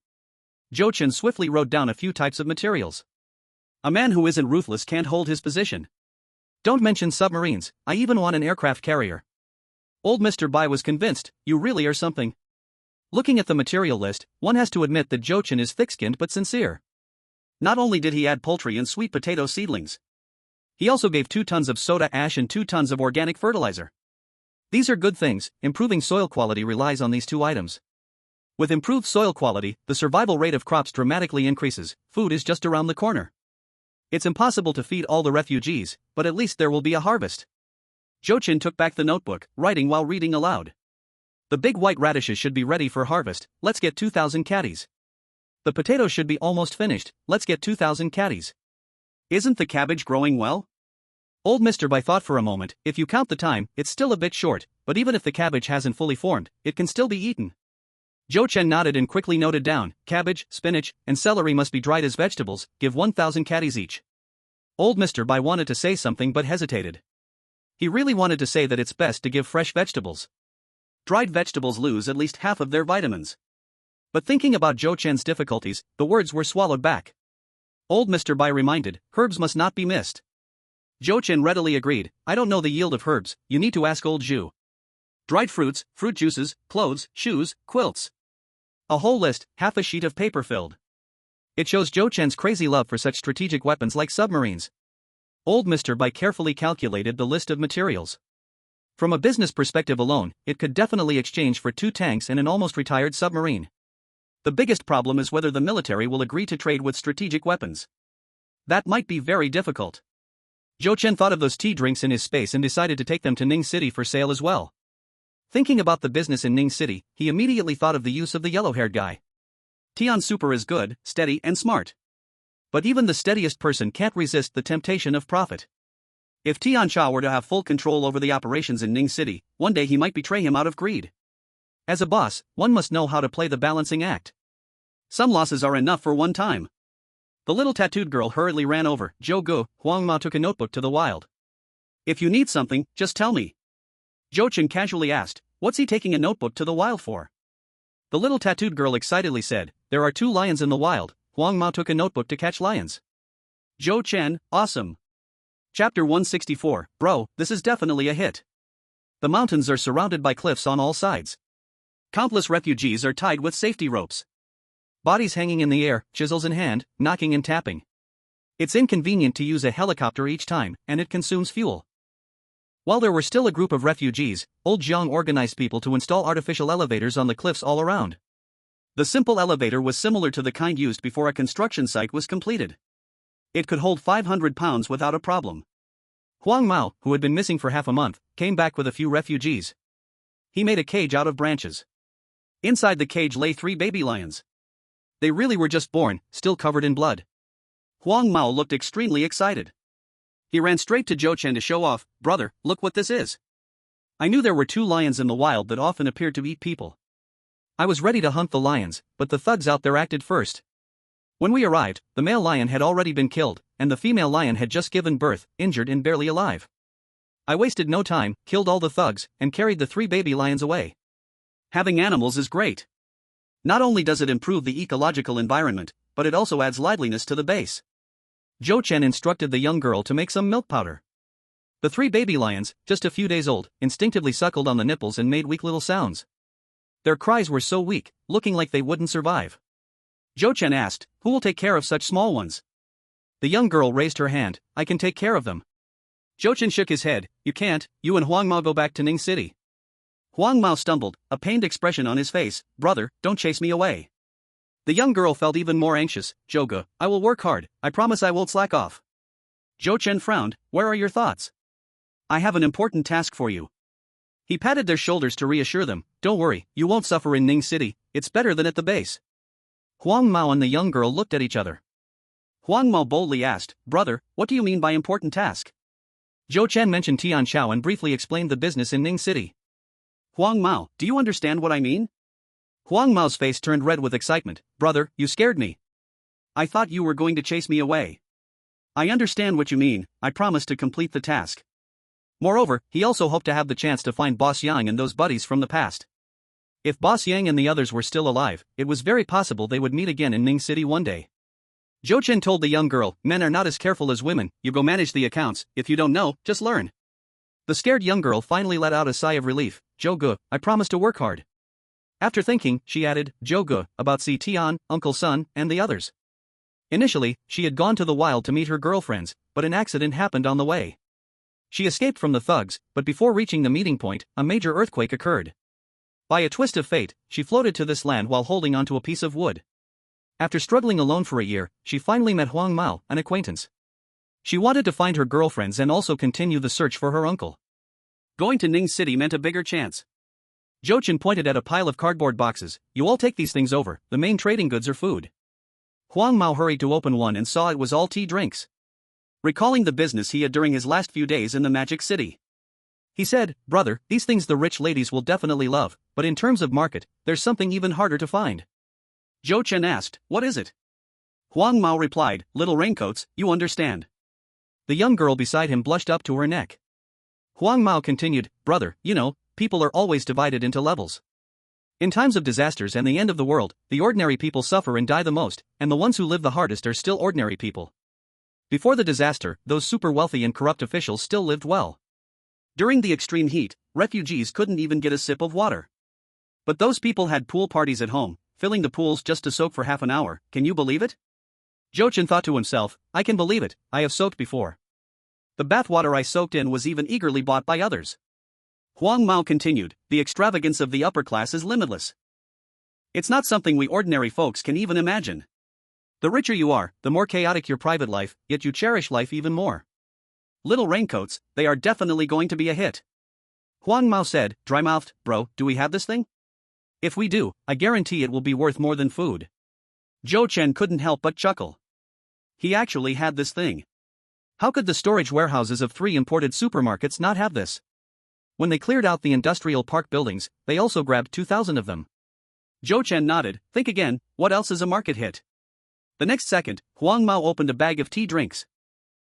Zhou Chen swiftly wrote down a few types of materials. A man who isn't ruthless can't hold his position. Don't mention submarines, I even want an aircraft carrier. Old Mr. Bai was convinced, you really are something. Looking at the material list, one has to admit that Zhou Chen is thick-skinned but sincere. Not only did he add poultry and sweet potato seedlings. He also gave 2 tons of soda ash and 2 tons of organic fertilizer. These are good things. Improving soil quality relies on these 2 items. With improved soil quality, the survival rate of crops dramatically increases. Food is just around the corner. It's impossible to feed all the refugees, but at least there will be a harvest. Jochin took back the notebook, writing while reading aloud. The big white radishes should be ready for harvest. Let's get 2,000 caddies. The potatoes should be almost finished. Let's get 2,000 caddies. Isn't the cabbage growing well? Old Mr. Bai thought for a moment. If you count the time, it's still a bit short, but even if the cabbage hasn't fully formed, it can still be eaten. Jochin nodded and quickly noted down, cabbage, spinach, and celery must be dried as vegetables, give 1,000 caddies each. Old Mr. Bai wanted to say something but hesitated. He really wanted to say that it's best to give fresh vegetables. Dried vegetables lose at least half of their vitamins. But thinking about Jochin's difficulties, the words were swallowed back. Old Mr. Bai reminded, herbs must not be missed. Jochin readily agreed, I don't know the yield of herbs, you need to ask old Zhu. Dried fruits, fruit juices, clothes, shoes, quilts. A whole list, half a sheet of paper filled. It shows Jochin's crazy love for such strategic weapons like submarines. Old Mr. Bai carefully calculated the list of materials. From a business perspective alone, it could definitely exchange for 2 tanks and an almost retired submarine. The biggest problem is whether the military will agree to trade with strategic weapons. That might be very difficult. Jochin thought of those tea drinks in his space and decided to take them to Ning City for sale as well. Thinking about the business in Ning City, he immediately thought of the use of the yellow-haired guy. Tian Super is good, steady and smart. But even the steadiest person can't resist the temptation of profit. If Tian Cha were to have full control over the operations in Ning City, one day he might betray him out of greed. As a boss, one must know how to play the balancing act. Some losses are enough for one time. The little tattooed girl hurriedly ran over. Zhou Gu, Huang Ma took a notebook to the wild. If you need something, just tell me. Jochin casually asked, what's he taking a notebook to the wild for? The little tattooed girl excitedly said, there are 2 lions in the wild. Huang Ma took a notebook to catch lions. Jochin, awesome. Chapter 164, bro, this is definitely a hit. The mountains are surrounded by cliffs on all sides. Countless refugees are tied with safety ropes. Bodies hanging in the air, chisels in hand, knocking and tapping. It's inconvenient to use a helicopter each time, and it consumes fuel. While there were still a group of refugees, Old Jiang organized people to install artificial elevators on the cliffs all around. The simple elevator was similar to the kind used before a construction site was completed. It could hold 500 pounds without a problem. Huang Mao, who had been missing for half a month, came back with a few refugees. He made a cage out of branches. Inside the cage lay 3 baby lions. They really were just born, still covered in blood. Huang Mao looked extremely excited. He ran straight to Jochin to show off, brother, look what this is. I knew there were 2 lions in the wild that often appeared to eat people. I was ready to hunt the lions, but the thugs out there acted first. When we arrived, the male lion had already been killed, and the female lion had just given birth, injured and barely alive. I wasted no time, killed all the thugs, and carried the 3 baby lions away. Having animals is great. Not only does it improve the ecological environment, but it also adds liveliness to the base. Jochin instructed the young girl to make some milk powder. The 3 baby lions, just a few days old, instinctively suckled on the nipples and made weak little sounds. Their cries were so weak, looking like they wouldn't survive. Jochin asked, who will take care of such small ones? The young girl raised her hand, I can take care of them. Jochin shook his head, you can't, you and Huang Mao go back to Ning City. Huang Mao stumbled, a pained expression on his face, brother, don't chase me away. The young girl felt even more anxious, Zhouge, I will work hard, I promise I won't slack off. Jochin frowned, where are your thoughts? I have an important task for you. He patted their shoulders to reassure them, don't worry, you won't suffer in Ning City, it's better than at the base. Huang Mao and the young girl looked at each other. Huang Mao boldly asked, brother, what do you mean by important task? Jochin mentioned Tian Xiao and briefly explained the business in Ning City. Huang Mao, do you understand what I mean? Huang Mao's face turned red with excitement, brother, you scared me. I thought you were going to chase me away. I understand what you mean, I promise to complete the task. Moreover, he also hoped to have the chance to find Boss Yang and those buddies from the past. If Boss Yang and the others were still alive, it was very possible they would meet again in Ning City one day. Jochin told the young girl, men are not as careful as women, you go manage the accounts, if you don't know, just learn. The scared young girl finally let out a sigh of relief, Zhouge, I promise to work hard. After thinking, she added, Zhouge, about Si Tian, Uncle Sun, and the others. Initially, she had gone to the wild to meet her girlfriends, but an accident happened on the way. She escaped from the thugs, but before reaching the meeting point, a major earthquake occurred. By a twist of fate, she floated to this land while holding onto a piece of wood. After struggling alone for a year, she finally met Huang Mao, an acquaintance. She wanted to find her girlfriends and also continue the search for her uncle. Going to Ning City meant a bigger chance. Zhou Chen pointed at a pile of cardboard boxes. You all take these things over, the main trading goods are food. Huang Mao hurried to open one and saw it was all tea drinks. Recalling the business he had during his last few days in the Magic City, he said, brother, these things the rich ladies will definitely love, but in terms of market, there's something even harder to find. Zhou Chen asked, what is it? Huang Mao replied, little raincoats, you understand. The young girl beside him blushed up to her neck. Huang Mao continued, brother, you know, people are always divided into levels. In times of disasters and the end of the world, the ordinary people suffer and die the most, and the ones who live the hardest are still ordinary people. Before the disaster, those super wealthy and corrupt officials still lived well. During the extreme heat, refugees couldn't even get a sip of water. But those people had pool parties at home, filling the pools just to soak for half an hour, can you believe it? Zhou Chen thought to himself, I can believe it, I have soaked before. The bathwater I soaked in was even eagerly bought by others. Huang Mao continued, the extravagance of the upper class is limitless. It's not something we ordinary folks can even imagine. The richer you are, the more chaotic your private life, yet you cherish life even more. Little raincoats, they are definitely going to be a hit. Huang Mao said, dry-mouthed, bro, do we have this thing? If we do, I guarantee it will be worth more than food. Zhou Chen couldn't help but chuckle. He actually had this thing. How could the storage warehouses of 3 imported supermarkets not have this? When they cleared out the industrial park buildings, they also grabbed 2,000 of them. Zhou Chen nodded, think again, what else is a market hit? The next second, Huang Mao opened a bag of tea drinks.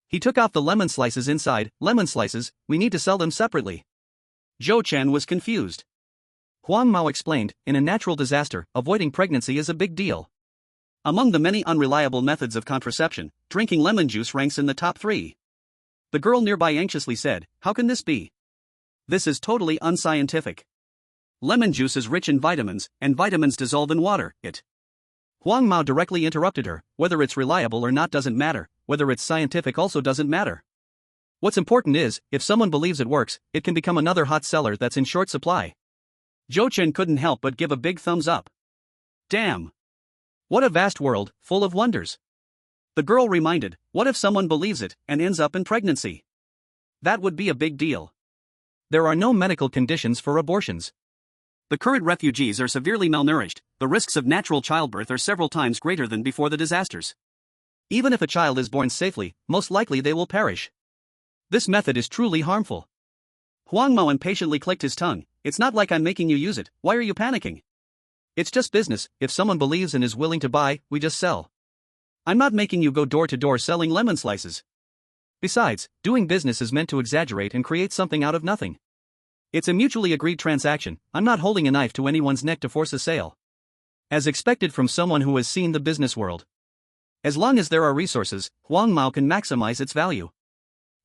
He took out the lemon slices inside. Lemon slices, we need to sell them separately. Zhou Chen was confused. Huang Mao explained, in a natural disaster, avoiding pregnancy is a big deal. Among the many unreliable methods of contraception, drinking lemon juice ranks in the top 3. The girl nearby anxiously said, how can this be? This is totally unscientific. Lemon juice is rich in vitamins, and vitamins dissolve in water, Huang Mao directly interrupted her, whether it's reliable or not doesn't matter, whether it's scientific also doesn't matter. What's important is, if someone believes it works, it can become another hot seller that's in short supply. Zhou Chen couldn't help but give a big thumbs up. Damn! What a vast world, full of wonders. The girl reminded, what if someone believes it, and ends up in pregnancy? That would be a big deal. There are no medical conditions for abortions. The current refugees are severely malnourished, the risks of natural childbirth are several times greater than before the disasters. Even if a child is born safely, most likely they will perish. This method is truly harmful. Huang Mao impatiently clicked his tongue, it's not like I'm making you use it, why are you panicking? It's just business, if someone believes and is willing to buy, we just sell. I'm not making you go door to door selling lemon slices. Besides, doing business is meant to exaggerate and create something out of nothing. It's a mutually agreed transaction, I'm not holding a knife to anyone's neck to force a sale. As expected from someone who has seen the business world. As long as there are resources, Huang Mao can maximize its value.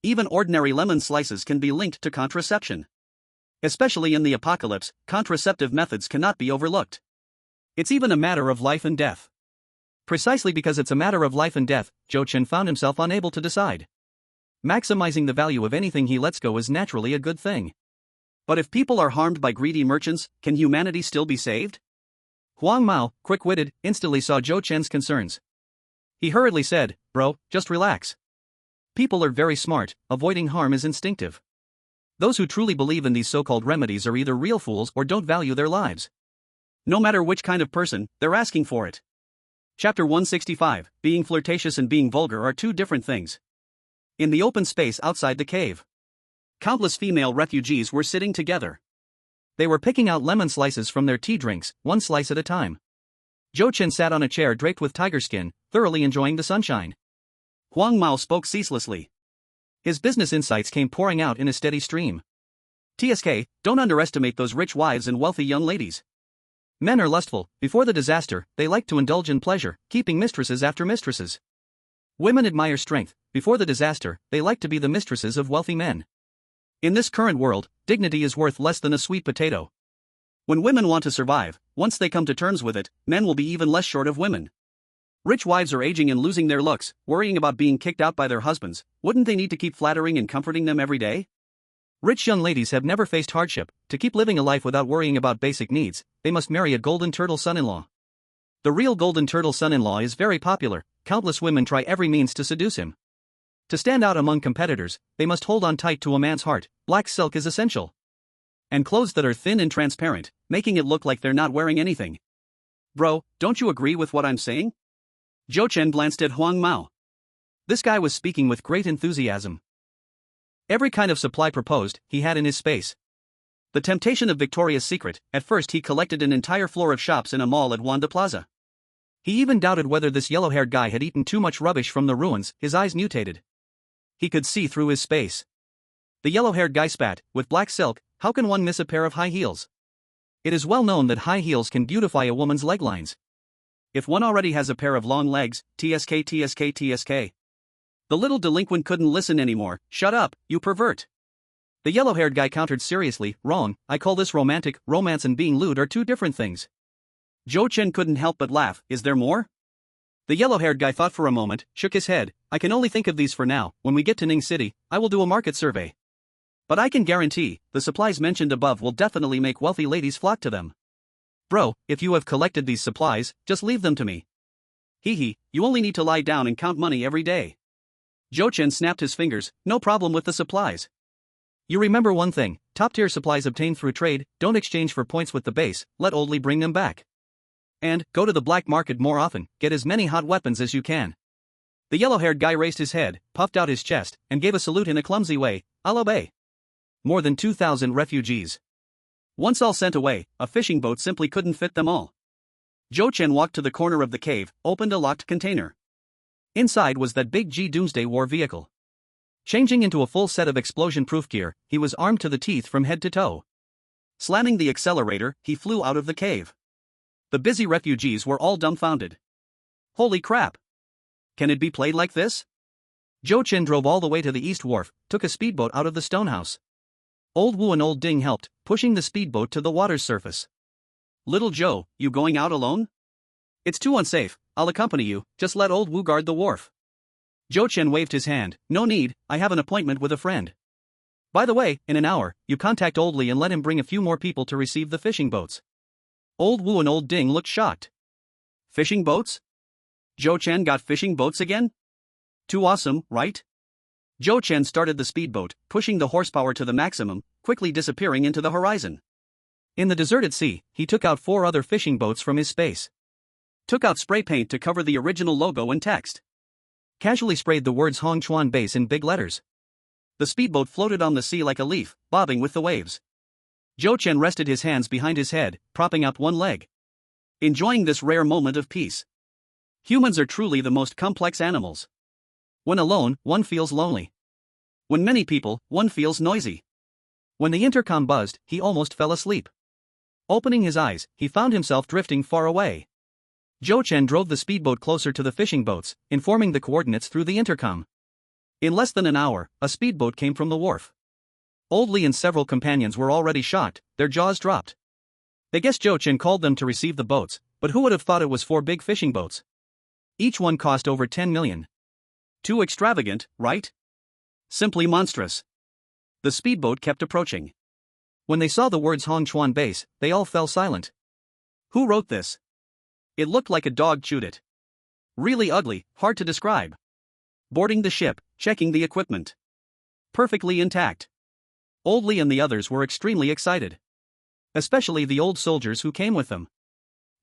Even ordinary lemon slices can be linked to contraception. Especially in the apocalypse, contraceptive methods cannot be overlooked. It's even a matter of life and death. Precisely because it's a matter of life and death, Zhou Chen found himself unable to decide. Maximizing the value of anything he lets go is naturally a good thing. But if people are harmed by greedy merchants, can humanity still be saved? Huang Mao, quick-witted, instantly saw Zhou Chen's concerns. He hurriedly said, bro, just relax. People are very smart, avoiding harm is instinctive. Those who truly believe in these so-called remedies are either real fools or don't value their lives. No matter which kind of person, they're asking for it. Chapter 165, being flirtatious and being vulgar are two different things. In the open space outside the cave, countless female refugees were sitting together. They were picking out lemon slices from their tea drinks, one slice at a time. Zhou Chen sat on a chair draped with tiger skin, thoroughly enjoying the sunshine. Huang Mao spoke ceaselessly. His business insights came pouring out in a steady stream. TSK, don't underestimate those rich wives and wealthy young ladies. Men are lustful, before the disaster, they like to indulge in pleasure, keeping mistresses after mistresses. Women admire strength, before the disaster, they like to be the mistresses of wealthy men. In this current world, dignity is worth less than a sweet potato. When women want to survive, once they come to terms with it, men will be even less short of women. Rich wives are aging and losing their looks, worrying about being kicked out by their husbands. Wouldn't they need to keep flattering and comforting them every day? Rich young ladies have never faced hardship. To keep living a life without worrying about basic needs, they must marry a golden turtle son-in-law. The real golden turtle son-in-law is very popular. Countless women try every means to seduce him. To stand out among competitors, they must hold on tight to a man's heart. Black silk is essential. And clothes that are thin and transparent, making it look like they're not wearing anything. Bro, don't you agree with what I'm saying? Zhou Chen glanced at Huang Mao. This guy was speaking with great enthusiasm. Every kind of supply proposed, he had in his space. The temptation of Victoria's Secret. At first he collected an entire floor of shops in a mall at Wanda Plaza. He even doubted whether this yellow-haired guy had eaten too much rubbish from the ruins. His eyes mutated. He could see through his space. The yellow-haired guy spat, with black silk, how can one miss a pair of high heels? It is well known that high heels can beautify a woman's leg lines. If one already has a pair of long legs, TSK. The little delinquent couldn't listen anymore. Shut up, you pervert. The yellow-haired guy countered seriously, wrong, I call this romantic. Romance and being lewd are two different things. Zhou Chen couldn't help but laugh. Is there more? The yellow-haired guy thought for a moment, shook his head. I can only think of these for now. When we get to Ning City, I will do a market survey. But I can guarantee, the supplies mentioned above will definitely make wealthy ladies flock to them. Bro, if you have collected these supplies, just leave them to me. Hee, you only need to lie down and count money every day. Zhou Chen snapped his fingers, no problem with the supplies. You remember one thing, top-tier supplies obtained through trade, don't exchange for points with the base, let Oldly bring them back. And, go to the black market more often, get as many hot weapons as you can. The yellow-haired guy raised his head, puffed out his chest, and gave a salute in a clumsy way. I'll obey. More than 2,000 refugees. Once all sent away, a fishing boat simply couldn't fit them all. Zhou Chen walked to the corner of the cave, opened a locked container. Inside was that big G Doomsday War vehicle. Changing into a full set of explosion-proof gear, he was armed to the teeth from head to toe. Slamming the accelerator, he flew out of the cave. The busy refugees were all dumbfounded. Holy crap! Can it be played like this? Zhou Chen drove all the way to the East Wharf, took a speedboat out of the stonehouse. Old Wu and Old Ding helped, pushing the speedboat to the water's surface. Little Joe, you going out alone? It's too unsafe, I'll accompany you, just let Old Wu guard the wharf. Zhou Chen waved his hand, no need, I have an appointment with a friend. By the way, in an hour, you contact Old Li and let him bring a few more people to receive the fishing boats. Old Wu and Old Ding looked shocked. Fishing boats? Zhou Chen got fishing boats again? Too awesome, right? Zhou Chen started the speedboat, pushing the horsepower to the maximum, quickly disappearing into the horizon. In the deserted sea, he took out 4 other fishing boats from his space. Took out spray paint to cover the original logo and text. Casually sprayed the words Hongchuan Base in big letters. The speedboat floated on the sea like a leaf, bobbing with the waves. Zhou Chen rested his hands behind his head, propping out one leg. Enjoying this rare moment of peace. Humans are truly the most complex animals. When alone, one feels lonely. When many people, one feels noisy. When the intercom buzzed, he almost fell asleep. Opening his eyes, he found himself drifting far away. Zhou Chen drove the speedboat closer to the fishing boats, informing the coordinates through the intercom. In less than an hour, a speedboat came from the wharf. Old Li and several companions were already shocked, their jaws dropped. They guessed Zhou Chen called them to receive the boats, but who would have thought it was 4 big fishing boats? Each one cost over 10 million. Too extravagant, right? Simply monstrous. The speedboat kept approaching. When they saw the words Hongchuan Base, they all fell silent. Who wrote this? It looked like a dog chewed it. Really ugly, hard to describe. Boarding the ship, checking the equipment. Perfectly intact. Old Li and the others were extremely excited. Especially the old soldiers who came with them.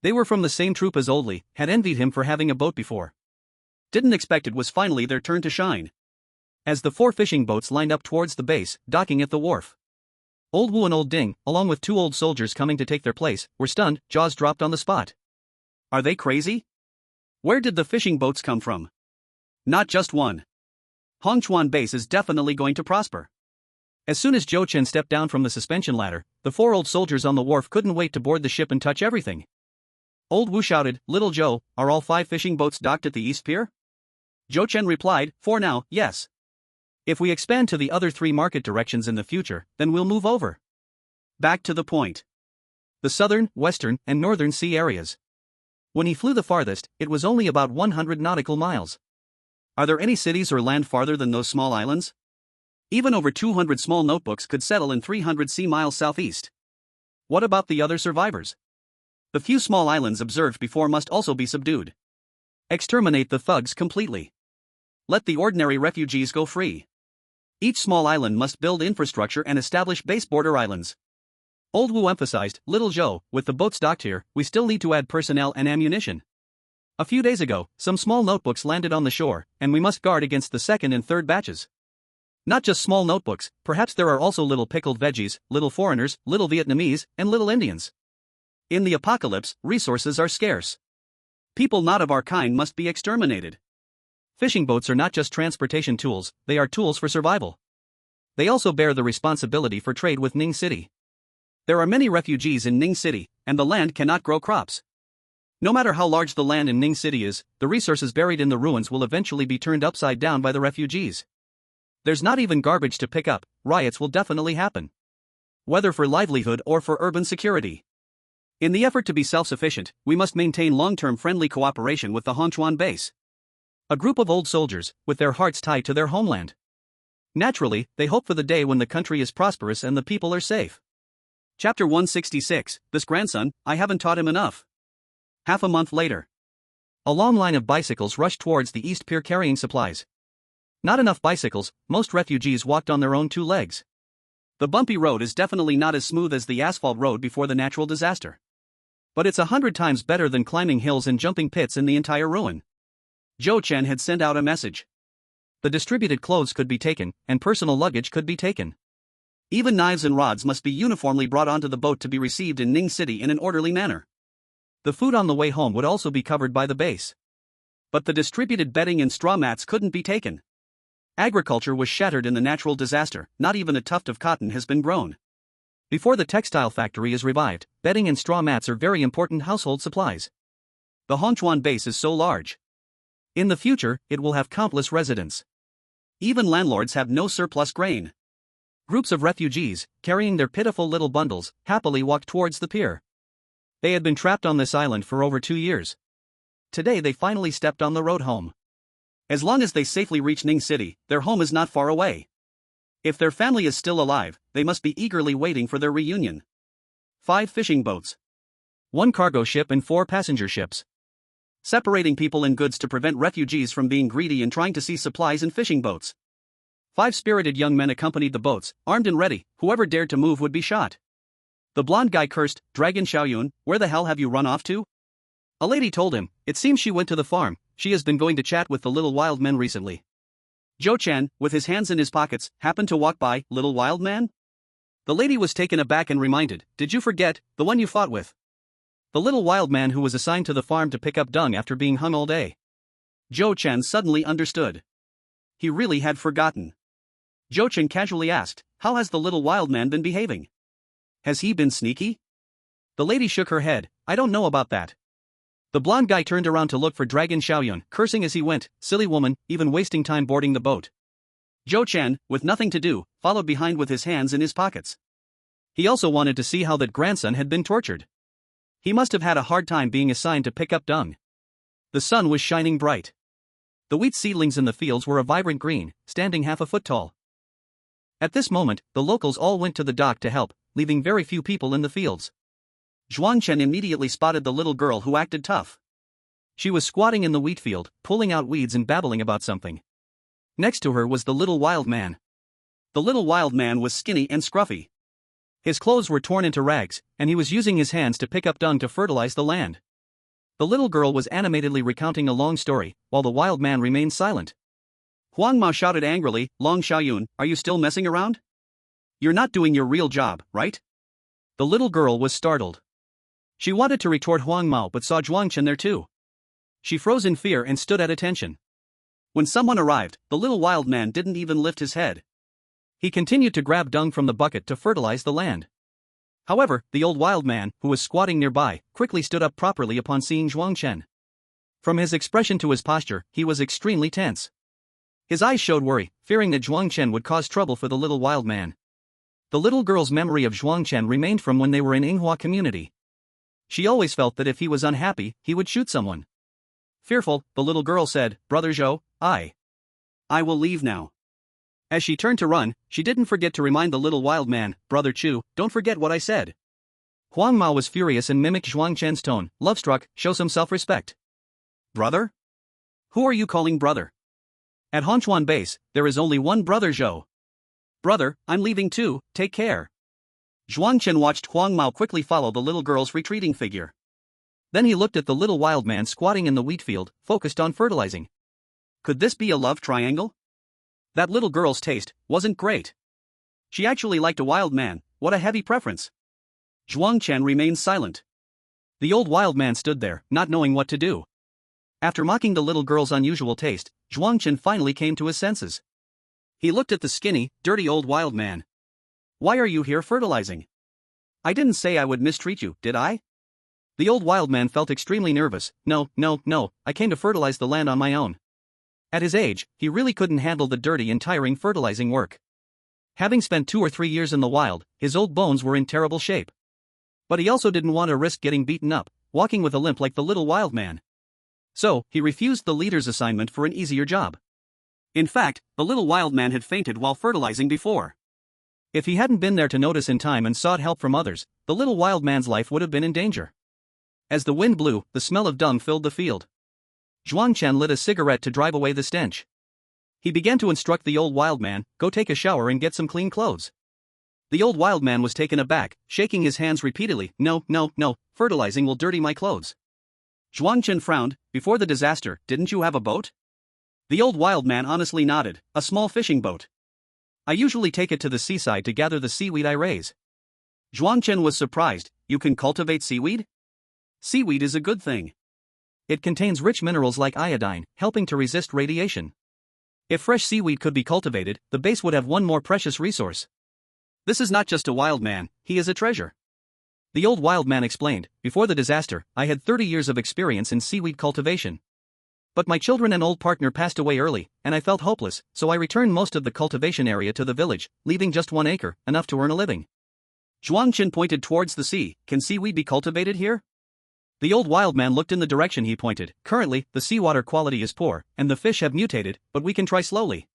They were from the same troop as Old Li, had envied him for having a boat before. Didn't expect it was finally their turn to shine. As the 4 fishing boats lined up towards the base, docking at the wharf. Old Wu and Old Ding, along with 2 old soldiers coming to take their place, were stunned, jaws dropped on the spot. Are they crazy? Where did the fishing boats come from? Not just one. Hongchuan Base is definitely going to prosper. As soon as Zhou Chen stepped down from the suspension ladder, the 4 old soldiers on the wharf couldn't wait to board the ship and touch everything. Old Wu shouted, Little Joe, are all 5 fishing boats docked at the East Pier? Zhou Chen replied, for now, yes. If we expand to the other 3 market directions in the future, then we'll move over. Back to the point. The southern, western, and northern sea areas. When he flew the farthest, it was only about 100 nautical miles. Are there any cities or land farther than those small islands? Even over 200 small notebooks could settle in 300 sea miles southeast. What about the other survivors? The few small islands observed before must also be subdued. Exterminate the thugs completely. Let the ordinary refugees go free. Each small island must build infrastructure and establish base border islands. Old Wu emphasized, Little Zhou, with the boats docked here, we still need to add personnel and ammunition. A few days ago, some small notebooks landed on the shore, and we must guard against the second and third batches. Not just small notebooks, perhaps there are also little pickled veggies, little foreigners, little Vietnamese, and little Indians. In the apocalypse, resources are scarce. People not of our kind must be exterminated. Fishing boats are not just transportation tools, they are tools for survival. They also bear the responsibility for trade with Ning City. There are many refugees in Ning City, and the land cannot grow crops. No matter how large the land in Ning City is, the resources buried in the ruins will eventually be turned upside down by the refugees. There's not even garbage to pick up, riots will definitely happen. Whether for livelihood or for urban security. In the effort to be self-sufficient, we must maintain long-term friendly cooperation with the Hongchuan base. A group of old soldiers, with their hearts tied to their homeland. Naturally, they hope for the day when the country is prosperous and the people are safe. Chapter 166, This grandson, I haven't taught him enough. Half a month later. A long line of bicycles rushed towards the East Pier carrying supplies. Not enough bicycles, most refugees walked on their own two legs. The bumpy road is definitely not as smooth as the asphalt road before the natural disaster. But it's 100 times better than climbing hills and jumping pits in the entire ruin. Zhou Chen had sent out a message. The distributed clothes could be taken, and personal luggage could be taken. Even knives and rods must be uniformly brought onto the boat to be received in Ning City in an orderly manner. The food on the way home would also be covered by the base. But the distributed bedding and straw mats couldn't be taken. Agriculture was shattered in the natural disaster, not even a tuft of cotton has been grown. Before the textile factory is revived, bedding and straw mats are very important household supplies. The Hongchuan base is so large. In the future, it will have countless residents. Even landlords have no surplus grain. Groups of refugees, carrying their pitiful little bundles, happily walked towards the pier. They had been trapped on this island for over 2 years. Today they finally stepped on the road home. As long as they safely reach Ning City, their home is not far away. If their family is still alive, they must be eagerly waiting for their reunion. 5 fishing boats. 1 cargo ship and 4 passenger ships. Separating people and goods to prevent refugees from being greedy and trying to seize supplies in fishing boats. 5 spirited young men accompanied the boats, armed and ready, whoever dared to move would be shot. The blonde guy cursed, Dragon Xiaoyun, where the hell have you run off to? A lady told him, it seems she went to the farm, she has been going to chat with the little wild men recently. Zhou Chen, with his hands in his pockets, happened to walk by, little wild man? The lady was taken aback and reminded, did you forget, the one you fought with? The little wild man who was assigned to the farm to pick up dung after being hung all day. Zhou Chen suddenly understood. He really had forgotten. Zhou Chen casually asked, how has the little wild man been behaving? Has he been sneaky? The lady shook her head, I don't know about that. The blonde guy turned around to look for Dragon Xiaoyun, cursing as he went, silly woman, even wasting time boarding the boat. Zhou Chen, with nothing to do, followed behind with his hands in his pockets. He also wanted to see how that grandson had been tortured. He must have had a hard time being assigned to pick up dung. The sun was shining bright. The wheat seedlings in the fields were a vibrant green, standing half a foot tall. At this moment, the locals all went to the dock to help, leaving very few people in the fields. Zhuang Chen immediately spotted the little girl who acted tough. She was squatting in the wheat field, pulling out weeds and babbling about something. Next to her was the little wild man. The little wild man was skinny and scruffy. His clothes were torn into rags, and he was using his hands to pick up dung to fertilize the land. The little girl was animatedly recounting a long story, while the wild man remained silent. Huang Mao shouted angrily, Long Xiaoyun, are you still messing around? You're not doing your real job, right? The little girl was startled. She wanted to retort Huang Mao but saw Zhuang Chen there too. She froze in fear and stood at attention. When someone arrived, the little wild man didn't even lift his head. He continued to grab dung from the bucket to fertilize the land. However, the old wild man, who was squatting nearby, quickly stood up properly upon seeing Zhuang Chen. From his expression to his posture, he was extremely tense. His eyes showed worry, fearing that Zhuang Chen would cause trouble for the little wild man. The little girl's memory of Zhuang Chen remained from when they were in Yinghua community. she always felt that if he was unhappy, he would shoot someone. Fearful, the little girl said, "Brother Zhou, I will leave now." As she turned to run, she didn't forget to remind the little wild man, "Brother Chu, don't forget what I said." Huang Mao was furious and mimicked Zhuang Chen's tone. "Love-struck, show some self-respect." "Brother? Who are you calling brother? At Honchuan base, there is only one brother Zhou." "Brother, I'm leaving too, take care." Zhuang Chen watched Huang Mao quickly follow the little girl's retreating figure. Then he looked at the little wild man squatting in the wheat field, focused on fertilizing. Could this be a love triangle? That little girl's taste wasn't great. She actually liked a wild man. What a heavy preference. Zhuang Chen remained silent. The old wild man stood there, not knowing what to do. After mocking the little girl's unusual taste, Zhuang Chen finally came to his senses. He looked at the skinny, dirty old wild man. "Why are you here fertilizing? I didn't say I would mistreat you, did I?" The old wild man felt extremely nervous. No, I came to fertilize the land on my own." At his age, he really couldn't handle the dirty and tiring fertilizing work. Having spent 2 or 3 years in the wild, his old bones were in terrible shape. But he also didn't want to risk getting beaten up, walking with a limp like the little wild man. So, he refused the leader's assignment for an easier job. In fact, the little wild man had fainted while fertilizing before. If he hadn't been there to notice in time and sought help from others, the little wild man's life would have been in danger. As the wind blew, the smell of dung filled the field. Zhuang Chen lit a cigarette to drive away the stench. He began to instruct the old wild man, "Go take a shower and get some clean clothes." The old wild man was taken aback, shaking his hands repeatedly. No, fertilizing will dirty my clothes." Zhuang Chen frowned. "Before the disaster, didn't you have a boat?" The old wild man honestly nodded. "A small fishing boat. I usually take it to the seaside to gather the seaweed I raise." Zhuang Chen was surprised. "You can cultivate seaweed?" "Seaweed is a good thing. It contains rich minerals like iodine, helping to resist radiation. If fresh seaweed could be cultivated, the base would have one more precious resource." "This is not just a wild man, he is a treasure." The old wild man explained. "Before the disaster, I had 30 years of experience in seaweed cultivation. But my children and old partner passed away early, and I felt hopeless, so I returned most of the cultivation area to the village, leaving just 1 acre, enough to earn a living." Zhuang Chen pointed towards the sea. "Can seaweed be cultivated here?" The old wild man looked in the direction he pointed. "Currently, the seawater quality is poor, and the fish have mutated, but we can try slowly."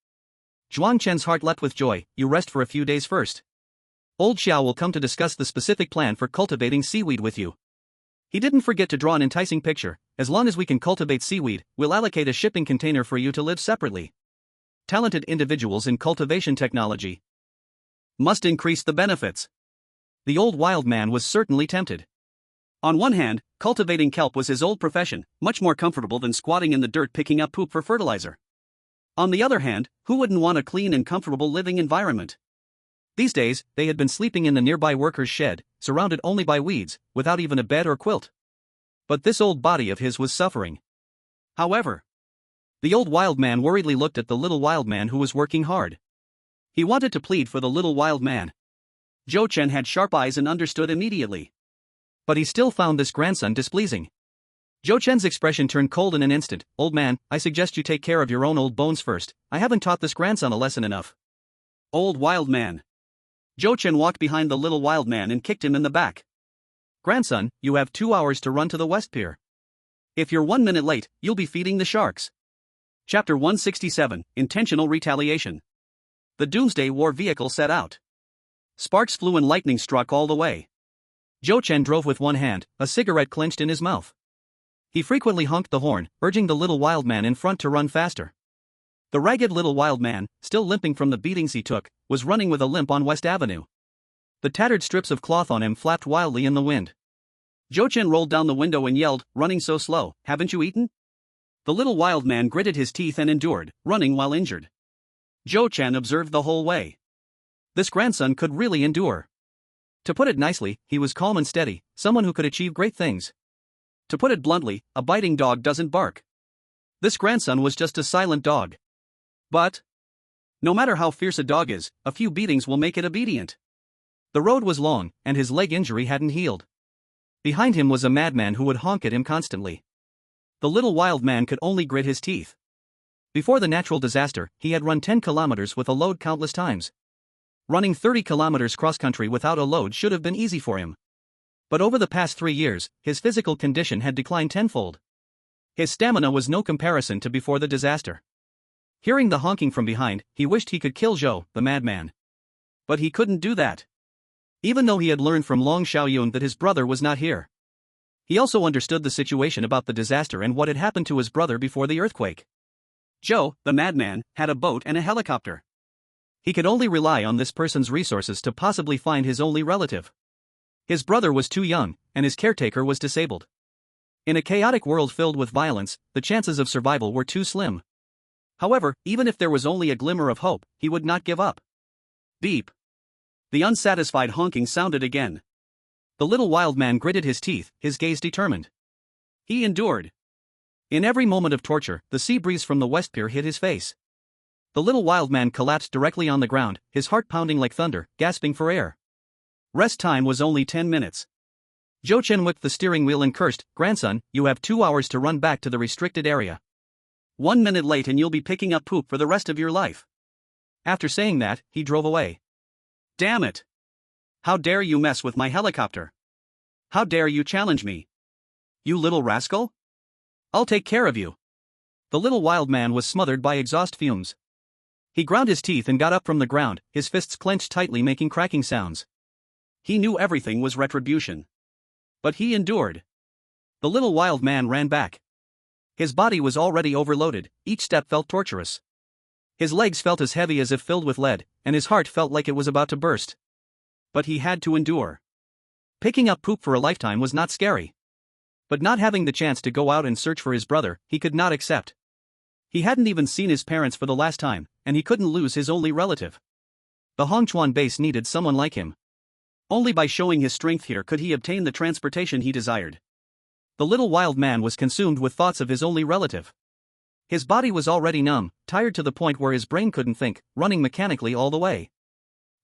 Zhuang Chen's heart leapt with joy. "You rest for a few days first. Old Xiao will come to discuss the specific plan for cultivating seaweed with you." He didn't forget to draw an enticing picture. "As long as we can cultivate seaweed, we'll allocate a shipping container for you to live separately. Talented individuals in cultivation technology must increase the benefits." The old wild man was certainly tempted. On one hand, cultivating kelp was his old profession, much more comfortable than squatting in the dirt picking up poop for fertilizer. On the other hand, who wouldn't want a clean and comfortable living environment? These days, they had been sleeping in the nearby workers' shed, surrounded only by weeds, without even a bed or quilt. But this old body of his was suffering. However, the old wild man worriedly looked at the little wild man who was working hard. He wanted to plead for the little wild man. Zhou Chen had sharp eyes and understood immediately. But he still found this grandson displeasing. Zhou Chen's expression turned cold in an instant. "Old man, I suggest you take care of your own old bones first. I haven't taught this grandson a lesson enough." "Old wild man." Zhou Chen walked behind the little wild man and kicked him in the back. "Grandson, you have 2 hours to run to the West Pier. If you're 1 minute late, you'll be feeding the sharks." Chapter 167, Intentional Retaliation. The Doomsday War vehicle set out. Sparks flew and lightning struck all the way. Zhou Chen drove with one hand, a cigarette clenched in his mouth. He frequently honked the horn, urging the little wild man in front to run faster. The ragged little wild man, still limping from the beatings he took, was running with a limp on West Avenue. The tattered strips of cloth on him flapped wildly in the wind. Zhou Chen rolled down the window and yelled, "Running so slow, haven't you eaten?" The little wild man gritted his teeth and endured, running while injured. Zhou Chen observed the whole way. This grandson could really endure. To put it nicely, he was calm and steady, someone who could achieve great things. To put it bluntly, a biting dog doesn't bark. This grandson was just a silent dog. But no matter how fierce a dog is, a few beatings will make it obedient. The road was long, and his leg injury hadn't healed. Behind him was a madman who would honk at him constantly. The little wild man could only grit his teeth. Before the natural disaster, he had run 10 kilometers with a load countless times. Running 30 kilometers cross-country without a load should have been easy for him. But over the past 3 years, his physical condition had declined tenfold. His stamina was no comparison to before the disaster. Hearing the honking from behind, he wished he could kill Zhou, the madman. But he couldn't do that. Even though he had learned from Long Xiaoyun that his brother was not here. He also understood the situation about the disaster and what had happened to his brother before the earthquake. Zhou, the madman, had a boat and a helicopter. He could only rely on this person's resources to possibly find his only relative. His brother was too young, and his caretaker was disabled. In a chaotic world filled with violence, the chances of survival were too slim. However, even if there was only a glimmer of hope, he would not give up. Beep. The unsatisfied honking sounded again. The little wild man gritted his teeth, his gaze determined. He endured. In every moment of torture, the sea breeze from the west pier hit his face. The little wild man collapsed directly on the ground, his heart pounding like thunder, gasping for air. Rest time was only 10 minutes. Zhou Chen whipped the steering wheel and cursed, "Grandson, you have 2 hours to run back to the restricted area. 1 minute late and you'll be picking up poop for the rest of your life." After saying that, he drove away. Damn it! How dare you mess with my helicopter? How dare you challenge me? You little rascal? I'll take care of you. The little wild man was smothered by exhaust fumes. He ground his teeth and got up from the ground, his fists clenched tightly making cracking sounds. He knew everything was retribution. But he endured. The little wild man ran back. His body was already overloaded, each step felt torturous. His legs felt as heavy as if filled with lead, and his heart felt like it was about to burst. But he had to endure. Picking up poop for a lifetime was not scary. But not having the chance to go out and search for his brother, he could not accept. He hadn't even seen his parents for the last time, and he couldn't lose his only relative. The Hongchuan base needed someone like him. Only by showing his strength here could he obtain the transportation he desired. The little wild man was consumed with thoughts of his only relative. His body was already numb, tired to the point where his brain couldn't think, running mechanically all the way.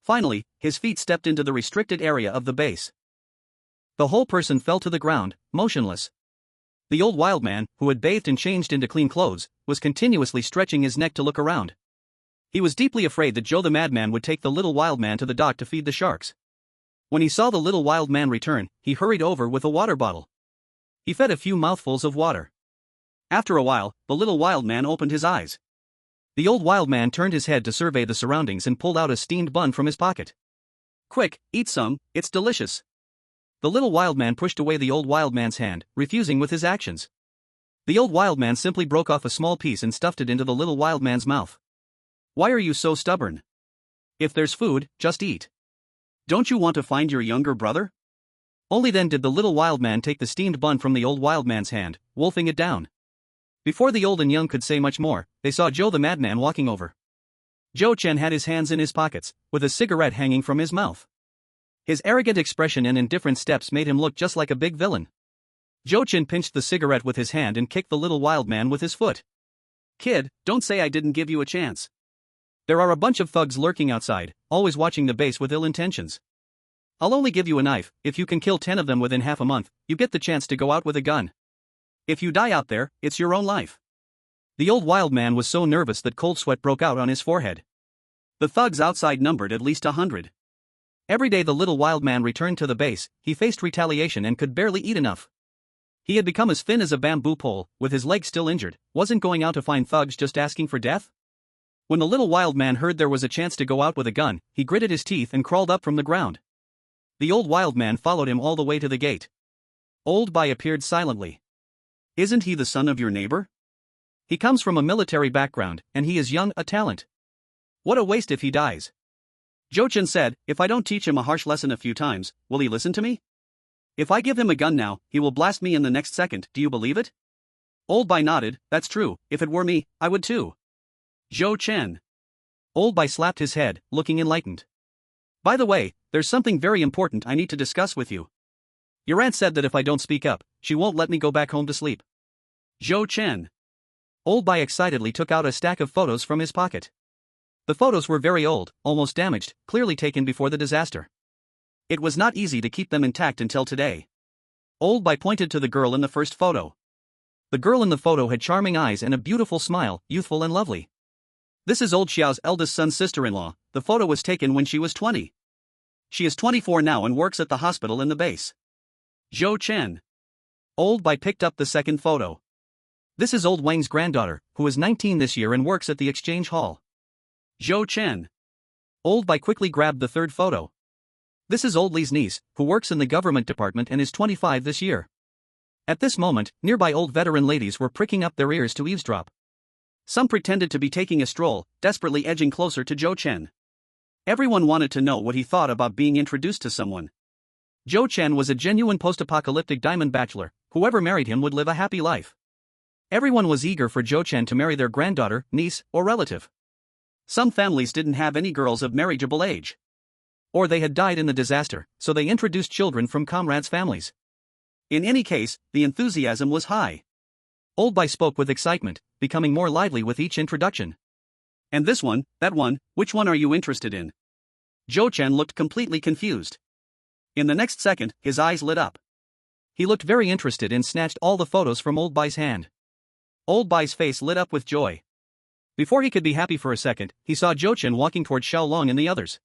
Finally, his feet stepped into the restricted area of the base. The whole person fell to the ground, motionless. The old wild man, who had bathed and changed into clean clothes, was continuously stretching his neck to look around. He was deeply afraid that Zhou the madman would take the little wild man to the dock to feed the sharks. When he saw the little wild man return, he hurried over with a water bottle. He fed a few mouthfuls of water. After a while, the little wild man opened his eyes. The old wild man turned his head to survey the surroundings and pulled out a steamed bun from his pocket. "Quick, eat some, it's delicious." The little wild man pushed away the old wild man's hand, refusing with his actions. The old wild man simply broke off a small piece and stuffed it into the little wild man's mouth. "Why are you so stubborn? If there's food, just eat. Don't you want to find your younger brother?" Only then did the little wild man take the steamed bun from the old wild man's hand, wolfing it down. Before the old and young could say much more, they saw Zhou the madman walking over. Zhou Chen had his hands in his pockets, with a cigarette hanging from his mouth. His arrogant expression and indifferent steps made him look just like a big villain. Zhou Chen pinched the cigarette with his hand and kicked the little wild man with his foot. "Kid, don't say I didn't give you a chance. There are a bunch of thugs lurking outside, always watching the base with ill intentions. I'll only give you a knife. If you can kill 10 of them within half a month, you get the chance to go out with a gun. If you die out there, it's your own life." The old wild man was so nervous that cold sweat broke out on his forehead. The thugs outside numbered at least 100. Every day the little wild man returned to the base, he faced retaliation and could barely eat enough. He had become as thin as a bamboo pole, with his legs still injured, wasn't going out to find thugs just asking for death? When the little wild man heard there was a chance to go out with a gun, he gritted his teeth and crawled up from the ground. The old wild man followed him all the way to the gate. Old Bai appeared silently. "Isn't he the son of your neighbor? He comes from a military background, and he is young, a talent. What a waste if he dies." Zhou Chen said, "If I don't teach him a harsh lesson a few times, will he listen to me? If I give him a gun now, he will blast me in the next second, do you believe it?" Old Bai nodded. "That's true, if it were me, I would too." Zhou Chen. Old Bai slapped his head, looking enlightened. "By the way, there's something very important I need to discuss with you. Your aunt said that if I don't speak up, she won't let me go back home to sleep." Zhou Chen. Old Bai excitedly took out a stack of photos from his pocket. The photos were very old, almost damaged, clearly taken before the disaster. It was not easy to keep them intact until today. Old Bai pointed to the girl in the first photo. The girl in the photo had charming eyes and a beautiful smile, youthful and lovely. This is old Xiao's eldest son's sister-in-law. The photo was taken when she was 20. She is 24 now and works at the hospital in the base. Zhou Chen. Old Bai picked up the second photo. This is Old Wang's granddaughter, who is 19 this year and works at the exchange hall. Zhou Chen. Old Bai quickly grabbed the third photo. This is Old Li's niece, who works in the government department and is 25 this year. At this moment, nearby old veteran ladies were pricking up their ears to eavesdrop. Some pretended to be taking a stroll, desperately edging closer to Zhou Chen. Everyone wanted to know what he thought about being introduced to someone. Zhou Chen was a genuine post-apocalyptic diamond bachelor. Whoever married him would live a happy life. Everyone was eager for Zhou Chen to marry their granddaughter, niece, or relative. Some families didn't have any girls of marriageable age. Or they had died in the disaster, so they introduced children from comrades' families. In any case, the enthusiasm was high. Old Bai spoke with excitement, becoming more lively with each introduction. And this one, that one, which one are you interested in? Zhou Chen looked completely confused. In the next second, his eyes lit up. He looked very interested and snatched all the photos from Old Bai's hand. Old Bai's face lit up with joy. Before he could be happy for a second, he saw Zhou Chen walking toward Xiaolong and the others.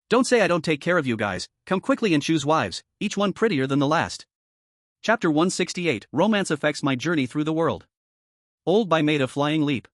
Don't say I don't take care of you guys, come quickly and choose wives, each one prettier than the last. Chapter 168, Romance Affects My Journey Through the World. Old Bai made a flying leap.